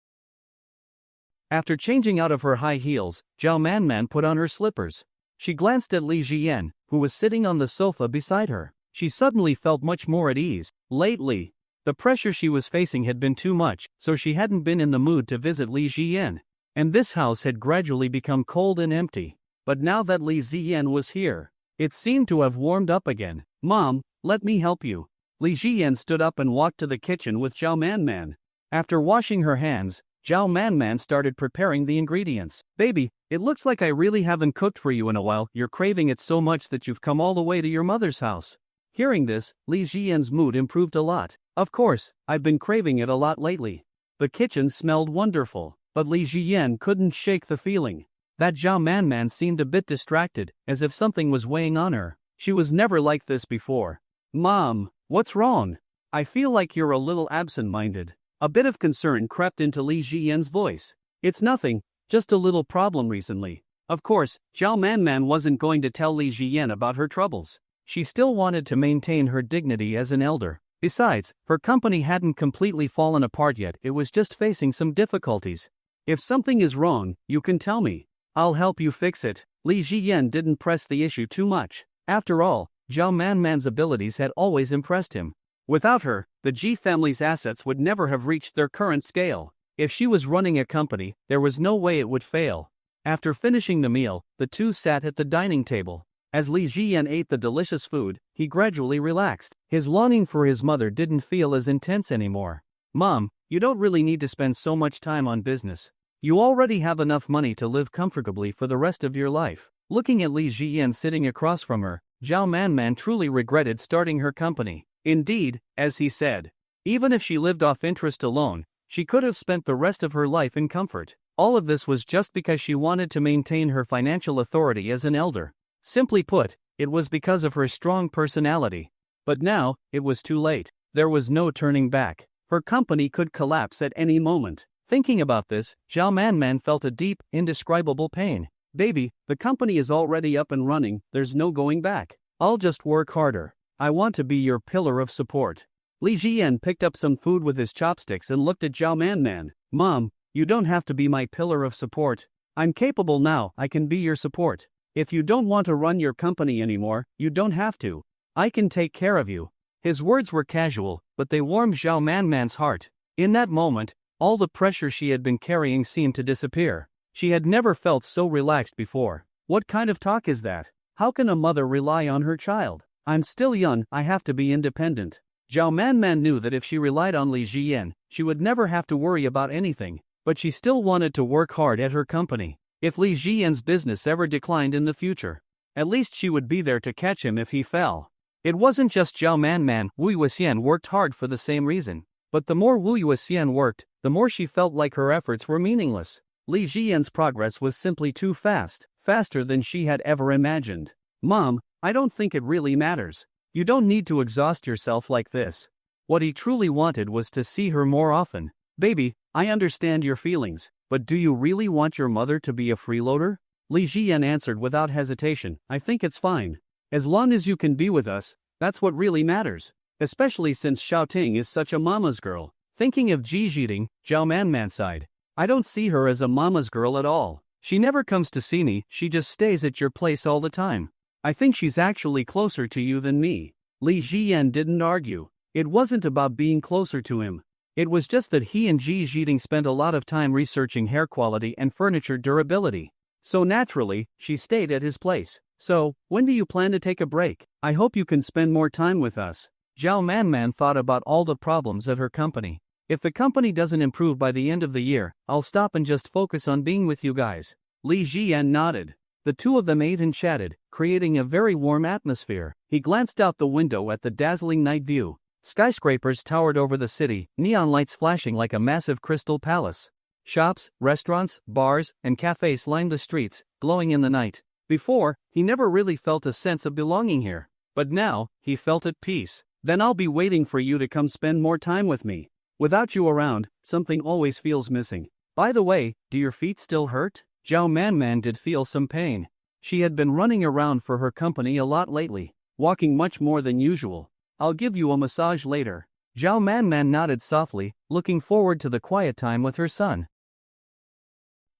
B: After changing out of her high heels, Zhao Manman put on her slippers. She glanced at Li Jian, who was sitting on the sofa beside her. She suddenly felt much more at ease. Lately, the pressure she was facing had been too much, so she hadn't been in the mood to visit Li Jian. And this house had gradually become cold and empty. But now that Li Jian was here, it seemed to have warmed up again. Mom, let me help you. Li Jian stood up and walked to the kitchen with Zhao Manman. After washing her hands, Zhao Manman started preparing the ingredients. Baby, it looks like I really haven't cooked for you in a while. You're craving it so much that you've come all the way to your mother's house. Hearing this, Li Jian's mood improved a lot. Of course, I've been craving it a lot lately. The kitchen smelled wonderful, but Li Jian couldn't shake the feeling that Zhao Manman seemed a bit distracted, as if something was weighing on her. She was never like this before. Mom, what's wrong? I feel like you're a little absent-minded. A bit of concern crept into Li Jian's voice. It's nothing, just a little problem recently. Of course, Zhao Manman wasn't going to tell Li Jian about her troubles. She still wanted to maintain her dignity as an elder. Besides, her company hadn't completely fallen apart yet, it was just facing some difficulties. If something is wrong, you can tell me. I'll help you fix it. Li Jian didn't press the issue too much. After all, Zhao Manman's abilities had always impressed him. Without her, the Ji family's assets would never have reached their current scale. If she was running a company, there was no way it would fail. After finishing the meal, the two sat at the dining table. As Li Jian ate the delicious food, he gradually relaxed. His longing for his mother didn't feel as intense anymore. Mom, you don't really need to spend so much time on business. You already have enough money to live comfortably for the rest of your life. Looking at Li Jian sitting across from her, Zhao Manman truly regretted starting her company. Indeed, as he said, even if she lived off interest alone, she could have spent the rest of her life in comfort. All of this was just because she wanted to maintain her financial authority as an elder. Simply put, it was because of her strong personality. But now, it was too late. There was no turning back. Her company could collapse at any moment. Thinking about this, Zhao Manman felt a deep, indescribable pain. Baby, the company is already up and running, there's no going back. I'll just work harder. I want to be your pillar of support. Li Jian picked up some food with his chopsticks and looked at Zhao Manman. Mom, you don't have to be my pillar of support. I'm capable now, I can be your support. If you don't want to run your company anymore, you don't have to. I can take care of you. His words were casual, but they warmed Zhao Manman's heart. In that moment, all the pressure she had been carrying seemed to disappear. She had never felt so relaxed before. What kind of talk is that? How can a mother rely on her child? I'm still young, I have to be independent. Zhao Manman knew that if she relied on Li Jian, she would never have to worry about anything, but she still wanted to work hard at her company. If Li Jian's business ever declined in the future, at least she would be there to catch him if he fell. It wasn't just Zhao Manman. Wu Yuxian worked hard for the same reason. But the more Wu Yuxian worked, the more she felt like her efforts were meaningless. Li Jian's progress was simply too fast, faster than she had ever imagined. Mom, I don't think it really matters. You don't need to exhaust yourself like this. What he truly wanted was to see her more often. Baby, I understand your feelings, but do you really want your mother to be a freeloader? Li Jian answered without hesitation, I think it's fine. As long as you can be with us, that's what really matters. Especially since Xiaoting is such a mama's girl. Thinking of Ji Jiting, Zhao Manman sighed. I don't see her as a mama's girl at all. She never comes to see me, she just stays at your place all the time. I think she's actually closer to you than me. Li Jiyan didn't argue. It wasn't about being closer to him. It was just that he and Ji Jiting spent a lot of time researching hair quality and furniture durability. So naturally, she stayed at his place. So, when do you plan to take a break? I hope you can spend more time with us. Zhao Manman thought about all the problems at her company. If the company doesn't improve by the end of the year, I'll stop and just focus on being with you guys. Li Jiyan nodded. The two of them ate and chatted, creating a very warm atmosphere. He glanced out the window at the dazzling night view. Skyscrapers towered over the city, neon lights flashing like a massive crystal palace. Shops, restaurants, bars, and cafes lined the streets, glowing in the night. Before, he never really felt a sense of belonging here. But now, he felt at peace. Then I'll be waiting for you to come spend more time with me. Without you around, something always feels missing. By the way, do your feet still hurt? Zhao Manman did feel some pain. She had been running around for her company a lot lately, walking much more than usual. I'll give you a massage later. Zhao Manman nodded softly, looking forward to the quiet time with her son.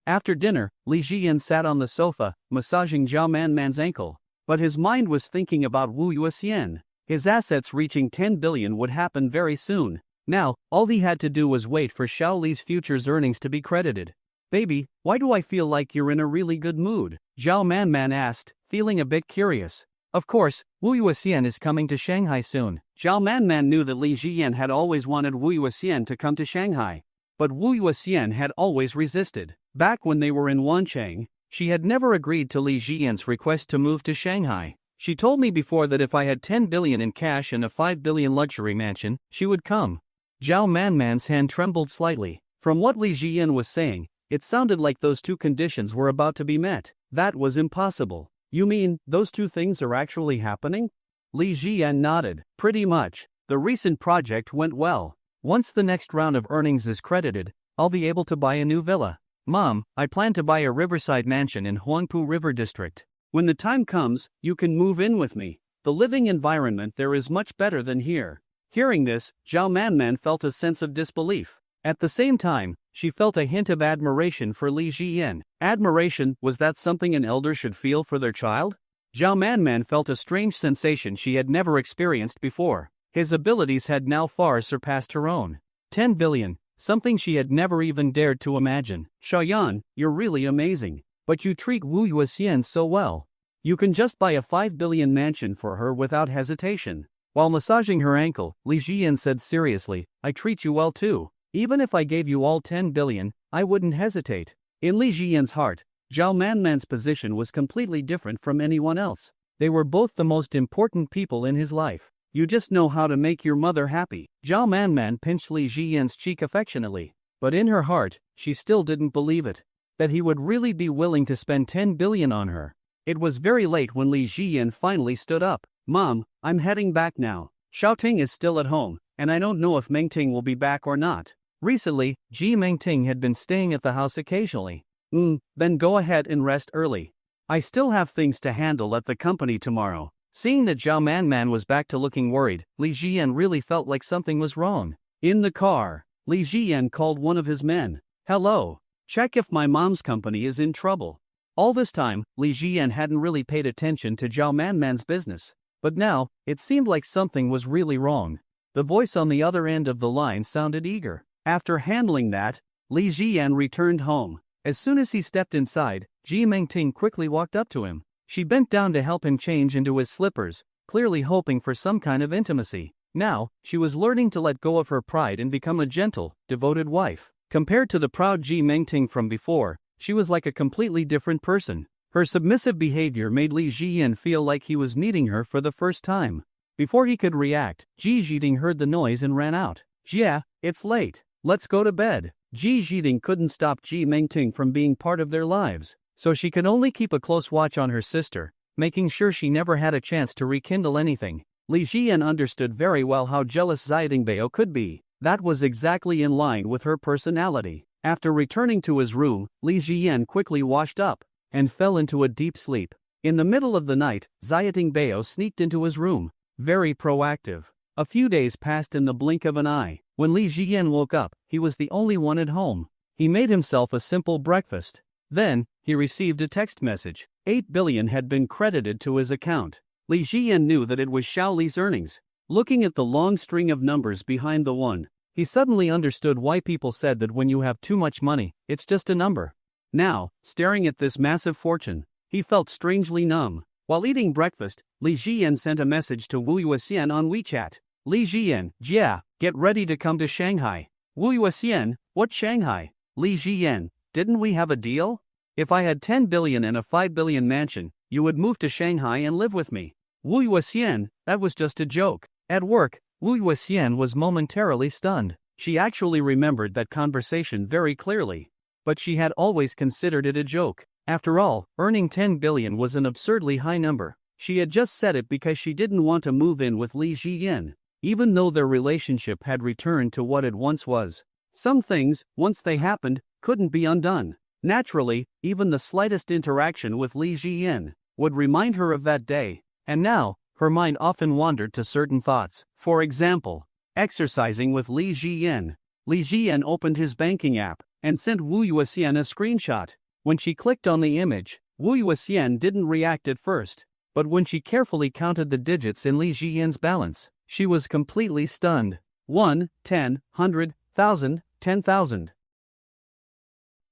B: After dinner, Li Jiyan sat on the sofa, massaging Zhao Manman's ankle. But his mind was thinking about Wu Yuxian. His assets reaching 10 billion would happen very soon. Now, all he had to do was wait for Xiao Li's future's earnings to be credited. Baby, why do I feel like you're in a really good mood? Zhao Manman asked, feeling a bit curious. Of course, Wu Yuxian is coming to Shanghai soon. Zhao Manman knew that Li Jiyan had always wanted Wu Yuxian to come to Shanghai. But Wu Yuxian had always resisted. Back when they were in Wancheng, she had never agreed to Li Jiyan's request to move to Shanghai. She told me before that if I had 10 billion in cash and a 5 billion luxury mansion, she would come. Zhao Manman's hand trembled slightly. From what Li Jiyan was saying, it sounded like those two conditions were about to be met. That was impossible. You mean, those two things are actually happening? Li Jiyan nodded. Pretty much. The recent project went well. Once the next round of earnings is credited, I'll be able to buy a new villa. Mom, I plan to buy a riverside mansion in Huangpu River District. When the time comes, you can move in with me. The living environment there is much better than here. Hearing this, Zhao Manman felt a sense of disbelief. At the same time, she felt a hint of admiration for Li Jiyan. Admiration, was that something an elder should feel for their child? Zhao Manman felt a strange sensation she had never experienced before. His abilities had now far surpassed her own. 10 billion, something she had never even dared to imagine. Xiaoyan, you're really amazing. But you treat Wu Yuxian so well. You can just buy a 5 billion mansion for her without hesitation. While massaging her ankle, Li Jiyan said seriously, I treat you well too. Even if I gave you all 10 billion, I wouldn't hesitate. In Li Jiyan's heart, Zhao Manman's position was completely different from anyone else. They were both the most important people in his life. You just know how to make your mother happy. Zhao Manman pinched Li Jiyan's cheek affectionately. But in her heart, she still didn't believe it. That he would really be willing to spend 10 billion on her. It was very late when Li Jiyan finally stood up. Mom, I'm heading back now. Xiaoting is still at home, and I don't know if Mengting will be back or not. Recently, Ji Mengting had been staying at the house occasionally. Then go ahead and rest early. I still have things to handle at the company tomorrow. Seeing that Zhao Manman was back to looking worried, Li Jiyan really felt like something was wrong. In the car, Li Jiyan called one of his men. Hello. Check if my mom's company is in trouble. All this time, Li Jiyan hadn't really paid attention to Zhao Manman's business. But now, it seemed like something was really wrong. The voice on the other end of the line sounded eager. After handling that, Li Jiyan returned home. As soon as he stepped inside, Ji Mengting quickly walked up to him. She bent down to help him change into his slippers, clearly hoping for some kind of intimacy. Now, she was learning to let go of her pride and become a gentle, devoted wife. Compared to the proud Ji Mengting from before, she was like a completely different person. Her submissive behavior made Li Jiyan feel like he was needing her for the first time. Before he could react, Ji Jiting heard the noise and ran out. Yeah, it's late. Let's go to bed. Ji Jiting couldn't stop Ji Mengting from being part of their lives, so she could only keep a close watch on her sister, making sure she never had a chance to rekindle anything. Li Jiyan understood very well how jealous Xiaotingbao could be. That was exactly in line with her personality. After returning to his room, Li Jiyan quickly washed up and fell into a deep sleep. In the middle of the night, Xiaotingbao sneaked into his room, very proactive. A few days passed in the blink of an eye. When Li Jian woke up, he was the only one at home. He made himself a simple breakfast. Then, he received a text message. 8 billion had been credited to his account. Li Jian knew that it was Xiao Li's earnings. Looking at the long string of numbers behind the one, he suddenly understood why people said that when you have too much money, it's just a number. Now, staring at this massive fortune, he felt strangely numb. While eating breakfast, Li Jian sent a message to Wu Yuxian on WeChat. Li Jian, yeah, get ready to come to Shanghai. Wu Yuxian, what Shanghai? Li Jian, didn't we have a deal? If I had 10 billion and a 5 billion mansion, you would move to Shanghai and live with me. Wu Yuxian, that was just a joke. At work, Wu Yuxian was momentarily stunned. She actually remembered that conversation very clearly. But she had always considered it a joke. After all, earning 10 billion was an absurdly high number. She had just said it because she didn't want to move in with Li Jian, even though their relationship had returned to what it once was. Some things, once they happened, couldn't be undone. Naturally, even the slightest interaction with Li Jian would remind her of that day. And now, her mind often wandered to certain thoughts. For example, exercising with Li Jian. Li Jian opened his banking app and sent Wu Yuxian a screenshot. When she clicked on the image, Wu Yuxian didn't react at first. But when she carefully counted the digits in Li Jian's balance, she was completely stunned. 1, 10, 100, 1,000, 10,000.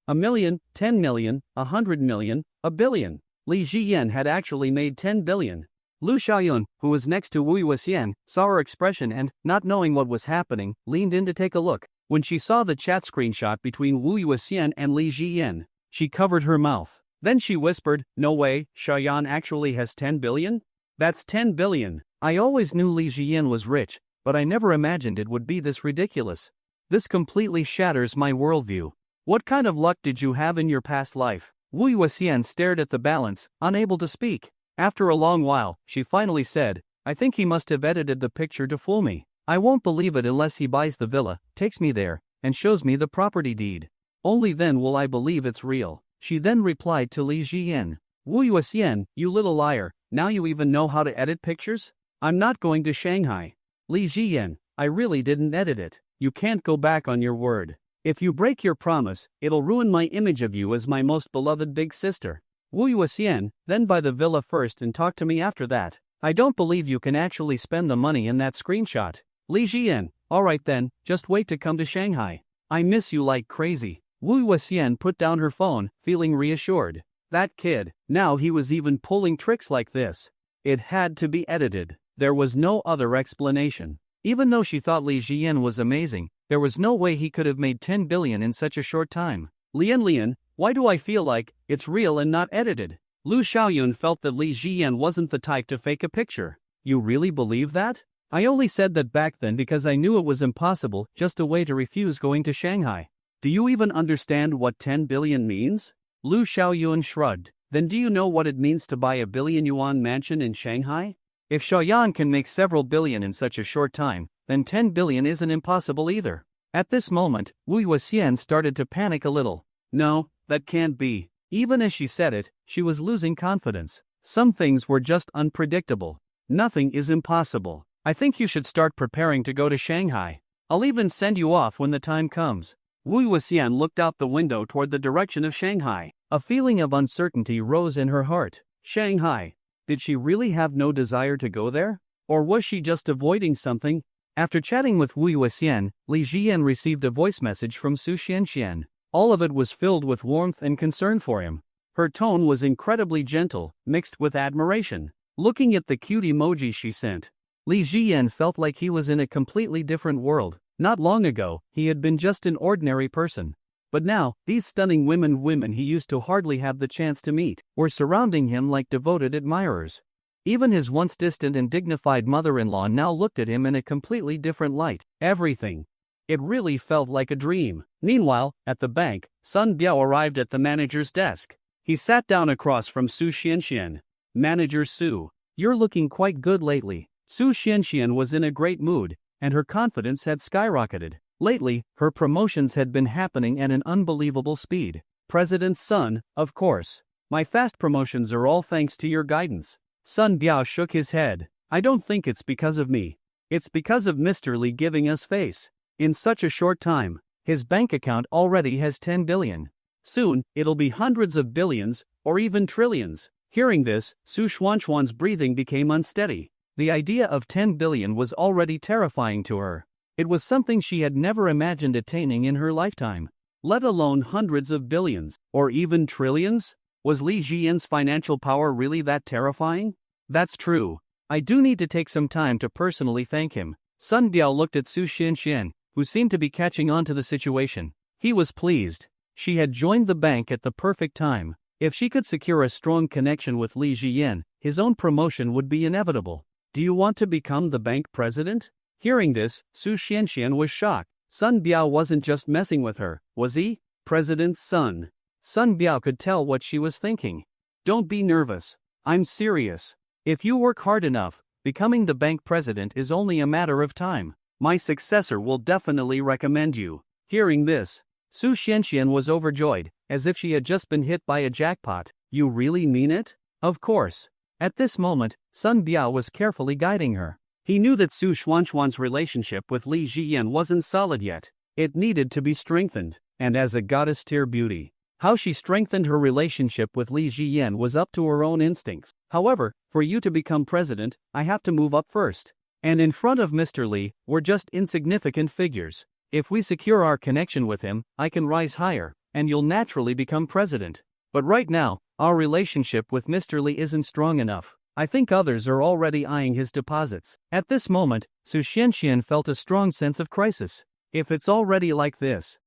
B: A million, 10 million, 100 million, a billion. Li Jian had actually made 10 billion. Lu Xiaoyun, who was next to Wu Yuxian, saw her expression and, not knowing what was happening, leaned in to take a look. When she saw the chat screenshot between Wu Yuxian and Li Jian, she covered her mouth. Then she whispered, "No way, Xiaoyan actually has 10 billion? That's 10 billion. I always knew Li Jian was rich, but I never imagined it would be this ridiculous. This completely shatters my worldview. What kind of luck did you have in your past life?" Wu Yuxian stared at the balance, unable to speak. After a long while, she finally said, "I think he must have edited the picture to fool me. I won't believe it unless he buys the villa, takes me there, and shows me the property deed. Only then will I believe it's real." She then replied to Li Jian, "Wu Yuxian, you little liar, now you even know how to edit pictures? I'm not going to Shanghai." Li Jian, "I really didn't edit it. You can't go back on your word. If you break your promise, it'll ruin my image of you as my most beloved big sister. Wu Yuxian, then buy the villa first and talk to me after that. I don't believe you can actually spend the money in that screenshot." Li Jian, "Alright then, just wait to come to Shanghai. I miss you like crazy." Wu Yuxian put down her phone, feeling reassured. That kid, now he was even pulling tricks like this. It had to be edited. There was no other explanation. Even though she thought Li Jian was amazing, there was no way he could have made 10 billion in such a short time. Lian, why do I feel like it's real and not edited?" Lu Xiaoyun felt that Li Jian wasn't the type to fake a picture. "You really believe that?" "I only said that back then because I knew it was impossible, just a way to refuse going to Shanghai. Do you even understand what 10 billion means?" Lu Xiaoyun shrugged. "Then do you know what it means to buy a billion-yuan mansion in Shanghai? If Xiaoyan can make several billion in such a short time, then 10 billion isn't impossible either." At this moment, Wu Yuxian started to panic a little. "No, that can't be." Even as she said it, she was losing confidence. Some things were just unpredictable. "Nothing is impossible. I think you should start preparing to go to Shanghai. I'll even send you off when the time comes." Wu Yuxian looked out the window toward the direction of Shanghai. A feeling of uncertainty rose in her heart. Shanghai. Did she really have no desire to go there? Or was she just avoiding something? After chatting with Wu Yuxian, Li Jian received a voice message from Su Xianxian. All of it was filled with warmth and concern for him. Her tone was incredibly gentle, mixed with admiration. Looking at the cute emoji she sent, Li Jian felt like he was in a completely different world. Not long ago, he had been just an ordinary person. But now, these stunning women he used to hardly have the chance to meet, were surrounding him like devoted admirers. Even his once distant and dignified mother-in-law now looked at him in a completely different light. Everything. It really felt like a dream. Meanwhile, at the bank, Sun Biao arrived at the manager's desk. He sat down across from Su Xianxian. "Manager Su, you're looking quite good lately." Su Xianxian was in a great mood, and her confidence had skyrocketed. Lately, her promotions had been happening at an unbelievable speed. "President's son, of course. My fast promotions are all thanks to your guidance." Sun Biao shook his head. "I don't think it's because of me. It's because of Mr. Li giving us face. In such a short time, his bank account already has 10 billion. Soon, it'll be hundreds of billions, or even trillions. Hearing this, Su Xuanchuan's breathing became unsteady. The idea of 10 billion was already terrifying to her. It was something she had never imagined attaining in her lifetime. Let alone hundreds of billions, or even trillions? Was Li Jian's financial power really that terrifying? That's true. I do need to take some time to personally thank him. Sun Biao looked at Su Xianxian, who seemed to be catching on to the situation. He was pleased. She had joined the bank at the perfect time. If she could secure a strong connection with Li Jian, his own promotion would be inevitable. Do you want to become the bank president? Hearing this, Su Xianxian was shocked. Sun Biao wasn't just messing with her, was he? President's son. Sun Biao could tell what she was thinking. Don't be nervous. I'm serious. If you work hard enough, becoming the bank president is only a matter of time. My successor will definitely recommend you. Hearing this, Su Xianxian was overjoyed, as if she had just been hit by a jackpot. You really mean it? Of course. At this moment, Sun Biao was carefully guiding her. He knew that Su Xuanchuan's relationship with Li Jian wasn't solid yet. It needed to be strengthened, and as a goddess-tier beauty, how she strengthened her relationship with Li Jian was up to her own instincts. However, for you to become president, I have to move up first. And in front of Mr. Li, we're just insignificant figures. If we secure our connection with him, I can rise higher, and you'll naturally become president. But right now, our relationship with Mr. Li isn't strong enough. I think others are already eyeing his deposits. At this moment, Su Xianxian felt a strong sense of crisis. If it's already like this,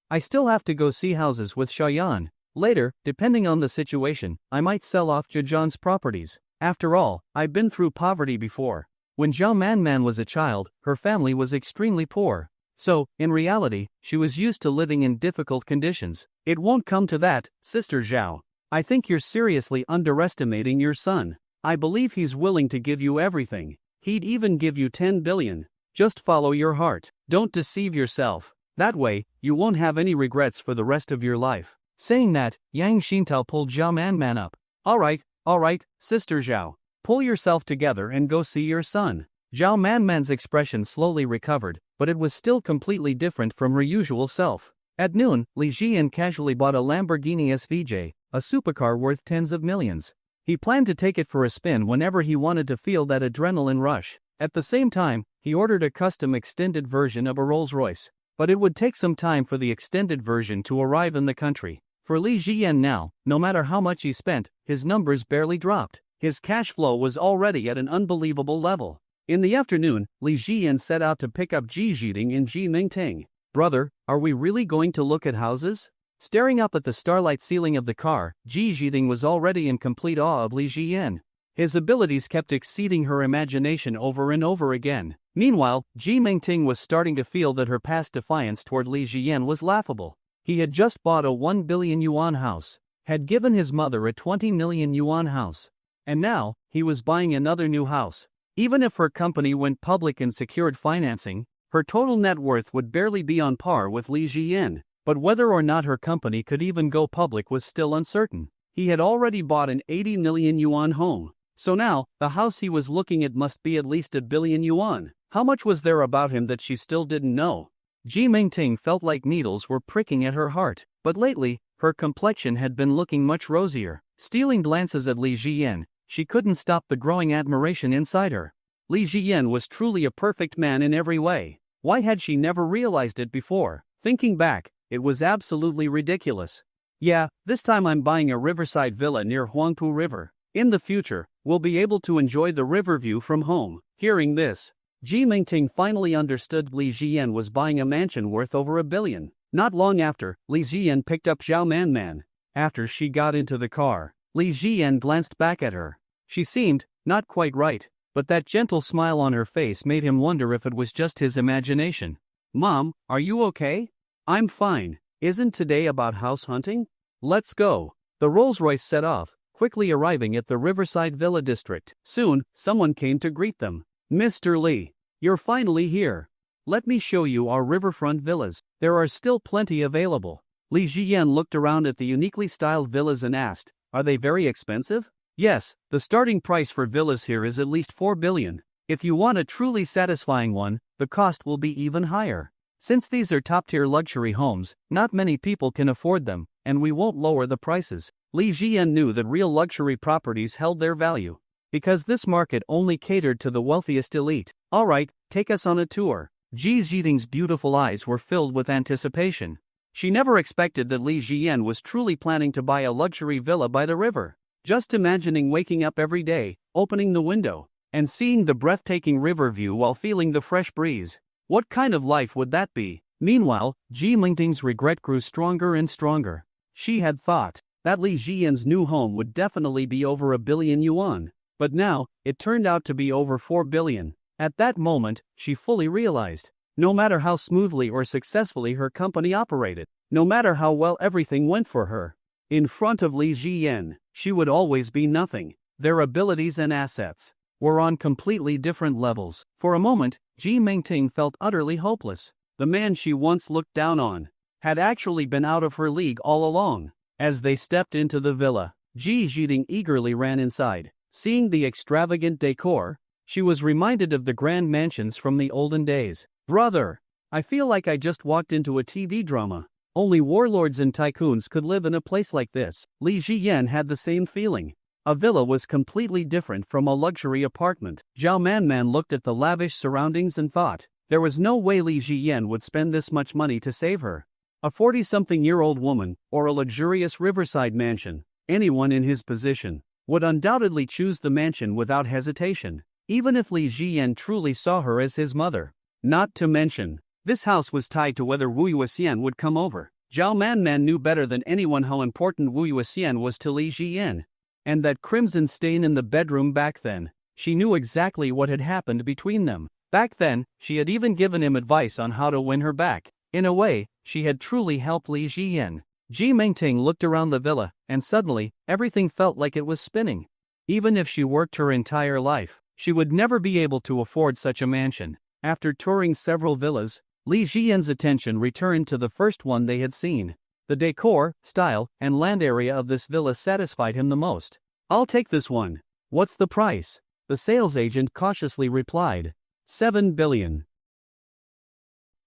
B: I still have to go see houses with Shaoyan. Later, depending on the situation, I might sell off Zhejiang's properties. After all, I've been through poverty before. When Zhao Manman was a child, her family was extremely poor. So, in reality, she was used to living in difficult conditions. It won't come to that, Sister Zhao. I think you're seriously underestimating your son. I believe he's willing to give you everything. He'd even give you 10 billion. Just follow your heart. Don't deceive yourself. That way, you won't have any regrets for the rest of your life. Saying that, Yang Xintao pulled Zhao Manman up. Alright, Sister Zhao. Pull yourself together and go see your son. Zhao Manman's expression slowly recovered, but it was still completely different from her usual self. At noon, Li Jian casually bought a Lamborghini SVJ, a supercar worth tens of millions. He planned to take it for a spin whenever he wanted to feel that adrenaline rush. At the same time, he ordered a custom extended version of a Rolls-Royce. But it would take some time for the extended version to arrive in the country. For Li Jian now, no matter how much he spent, his numbers barely dropped. His cash flow was already at an unbelievable level. In the afternoon, Li Jian set out to pick up Ji Zhiding in Ji Mingting. Brother, are we really going to look at houses? Staring up at the starlight ceiling of the car, Ji Zhiding was already in complete awe of Li Jian. His abilities kept exceeding her imagination over and over again. Meanwhile, Ji Mingting was starting to feel that her past defiance toward Li Jian was laughable. He had just bought a 1 billion yuan house, had given his mother a 20 million yuan house, and now, he was buying another new house. Even if her company went public and secured financing, her total net worth would barely be on par with Li Jian. But whether or not her company could even go public was still uncertain. He had already bought an 80 million yuan home. So now, the house he was looking at must be at least 1 billion yuan. How much was there about him that she still didn't know? Ji Mingting felt like needles were pricking at her heart, but lately, her complexion had been looking much rosier. Stealing glances at Li Jian, she couldn't stop the growing admiration inside her. Li Jian was truly a perfect man in every way. Why had she never realized it before? Thinking back, it was absolutely ridiculous. Yeah, this time I'm buying a riverside villa near Huangpu River. In the future, we'll be able to enjoy the river view from home. Hearing this, Ji Mingting finally understood Li Jian was buying a mansion worth over 1 billion. Not long after, Li Jian picked up Zhao Manman. After she got into the car, Li Jian glanced back at her. She seemed not quite right, but that gentle smile on her face made him wonder if it was just his imagination. Mom, are you okay? I'm fine. Isn't today about house hunting? Let's go. The Rolls-Royce set off, quickly arriving at the Riverside Villa district. Soon, someone came to greet them. Mr. Li, you're finally here. Let me show you our riverfront villas. There are still plenty available. Li Jian looked around at the uniquely styled villas and asked, are they very expensive? Yes, the starting price for villas here is at least 4 billion. If you want a truly satisfying one, the cost will be even higher. Since these are top-tier luxury homes, not many people can afford them, and we won't lower the prices. Li Jian knew that real luxury properties held their value, because this market only catered to the wealthiest elite. Alright, take us on a tour. Ji Zhiting's beautiful eyes were filled with anticipation. She never expected that Li Jian was truly planning to buy a luxury villa by the river. Just imagining waking up every day, opening the window, and seeing the breathtaking river view while feeling the fresh breeze. What kind of life would that be? Meanwhile, Ji Mingting's regret grew stronger and stronger. She had thought that Li Jian's new home would definitely be over 1 billion yuan, but now, it turned out to be over 4 billion. At that moment, she fully realized, no matter how smoothly or successfully her company operated, no matter how well everything went for her, in front of Li Jian, she would always be nothing. Their abilities and assets were on completely different levels. For a moment, Ji Mingting felt utterly hopeless. The man she once looked down on had actually been out of her league all along. As they stepped into the villa, Ji Zhiting eagerly ran inside. Seeing the extravagant decor, she was reminded of the grand mansions from the olden days. Brother, I feel like I just walked into a TV drama. Only warlords and tycoons could live in a place like this. Li Jian had the same feeling. A villa was completely different from a luxury apartment. Zhao Manman looked at the lavish surroundings and thought, there was no way Li Jian would spend this much money to save her. A 40-something-year-old woman, or a luxurious riverside mansion. Anyone in his position would undoubtedly choose the mansion without hesitation, even if Li Jian truly saw her as his mother. Not to mention, this house was tied to whether Wu Yuxian would come over. Zhao Manman knew better than anyone how important Wu Yuxian was to Li Jian. And that crimson stain in the bedroom back then, she knew exactly what had happened between them. Back then, she had even given him advice on how to win her back. In a way, she had truly helped Li Jian. Ji Mingting looked around the villa, and suddenly, everything felt like it was spinning. Even if she worked her entire life, she would never be able to afford such a mansion. After touring several villas, Li Jian's attention returned to the first one they had seen. The decor, style, and land area of this villa satisfied him the most. I'll take this one. What's the price? The sales agent cautiously replied. 7 billion.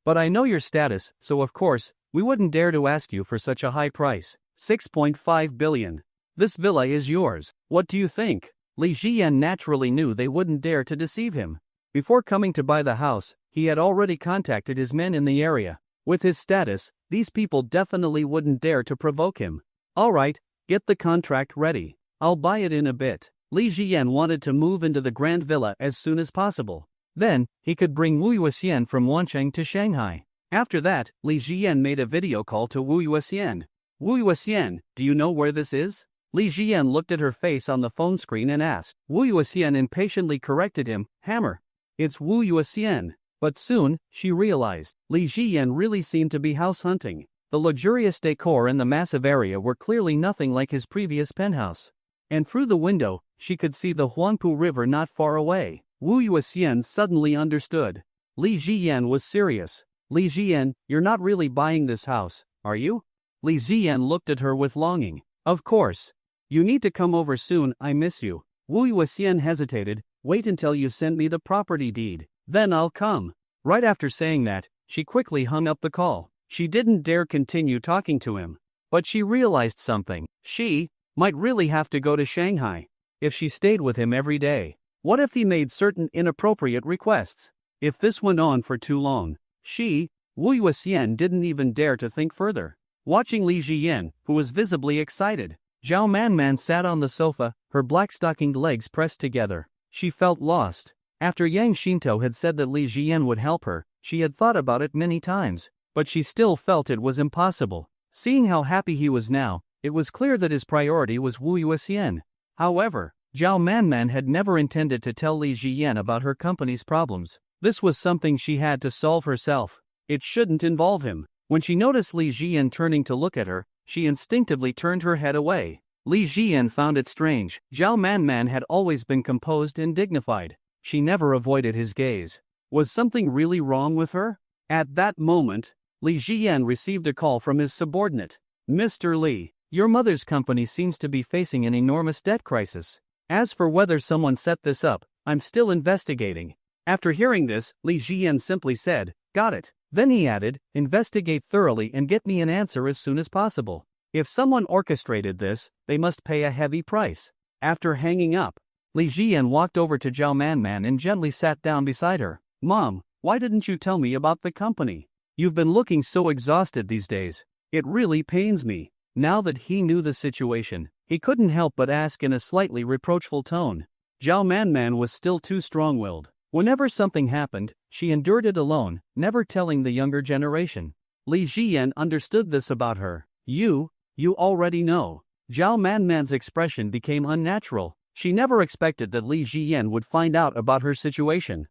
B: But I know your status, so of course, we wouldn't dare to ask you for such a high price. 6.5 billion. This villa is yours. What do you think? Li Jian naturally knew they wouldn't dare to deceive him. Before coming to buy the house, he had already contacted his men in the area. With his status, these people definitely wouldn't dare to provoke him. Alright, get the contract ready. I'll buy it in a bit. Li Jian wanted to move into the grand villa as soon as possible. Then, he could bring Wu Yuxian from Wancheng to Shanghai. After that, Li Jian made a video call to Wu Yuxian. Wu Yuxian, do you know where this is? Li Jian looked at her face on the phone screen and asked. Wu Yuxian impatiently corrected him, hammer. It's Wu Yuxian. But soon, she realized, Li Jian really seemed to be house hunting. The luxurious decor and the massive area were clearly nothing like his previous penthouse. And through the window, she could see the Huangpu River not far away. Wu Yuxian suddenly understood. Li Jian was serious. Li Jian, you're not really buying this house, are you? Li Jian looked at her with longing. Of course. You need to come over soon, I miss you. Wu Yuxian hesitated. Wait until you send me the property deed. Then I'll come. Right after saying that, she quickly hung up the call. She didn't dare continue talking to him. But she realized something. She might really have to go to Shanghai if she stayed with him every day. What if he made certain inappropriate requests? If this went on for too long, Wu Yuxian didn't even dare to think further. Watching Li Jian, who was visibly excited, Zhao Manman sat on the sofa, her black-stockinged legs pressed together. She felt lost. After Yang Shinto had said that Li Jian would help her, she had thought about it many times, but she still felt it was impossible. Seeing how happy he was now, it was clear that his priority was Wu Yuxian. However, Zhao Manman had never intended to tell Li Jian about her company's problems. This was something she had to solve herself. It shouldn't involve him. When she noticed Li Jian turning to look at her, she instinctively turned her head away. Li Jian found it strange. Zhao Manman had always been composed and dignified. She never avoided his gaze. Was something really wrong with her? At that moment, Li Jian received a call from his subordinate. Mr. Li, your mother's company seems to be facing an enormous debt crisis. As for whether someone set this up, I'm still investigating. After hearing this, Li Jian simply said, "Got it." Then he added, "Investigate thoroughly and get me an answer as soon as possible. If someone orchestrated this, they must pay a heavy price." After hanging up, Li Jian walked over to Zhao Manman and gently sat down beside her. "Mom, why didn't you tell me about the company? You've been looking so exhausted these days. It really pains me." Now that he knew the situation, he couldn't help but ask in a slightly reproachful tone. Zhao Manman was still too strong-willed. Whenever something happened, she endured it alone, never telling the younger generation. Li Jian understood this about her. You already know." Zhao Manman's expression became unnatural. She never expected that Li Jian would find out about her situation.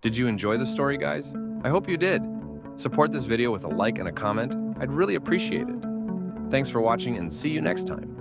C: Did you enjoy the story, guys? I hope you did. Support this video with a like and a comment. I'd really appreciate it. Thanks for watching and see you next time.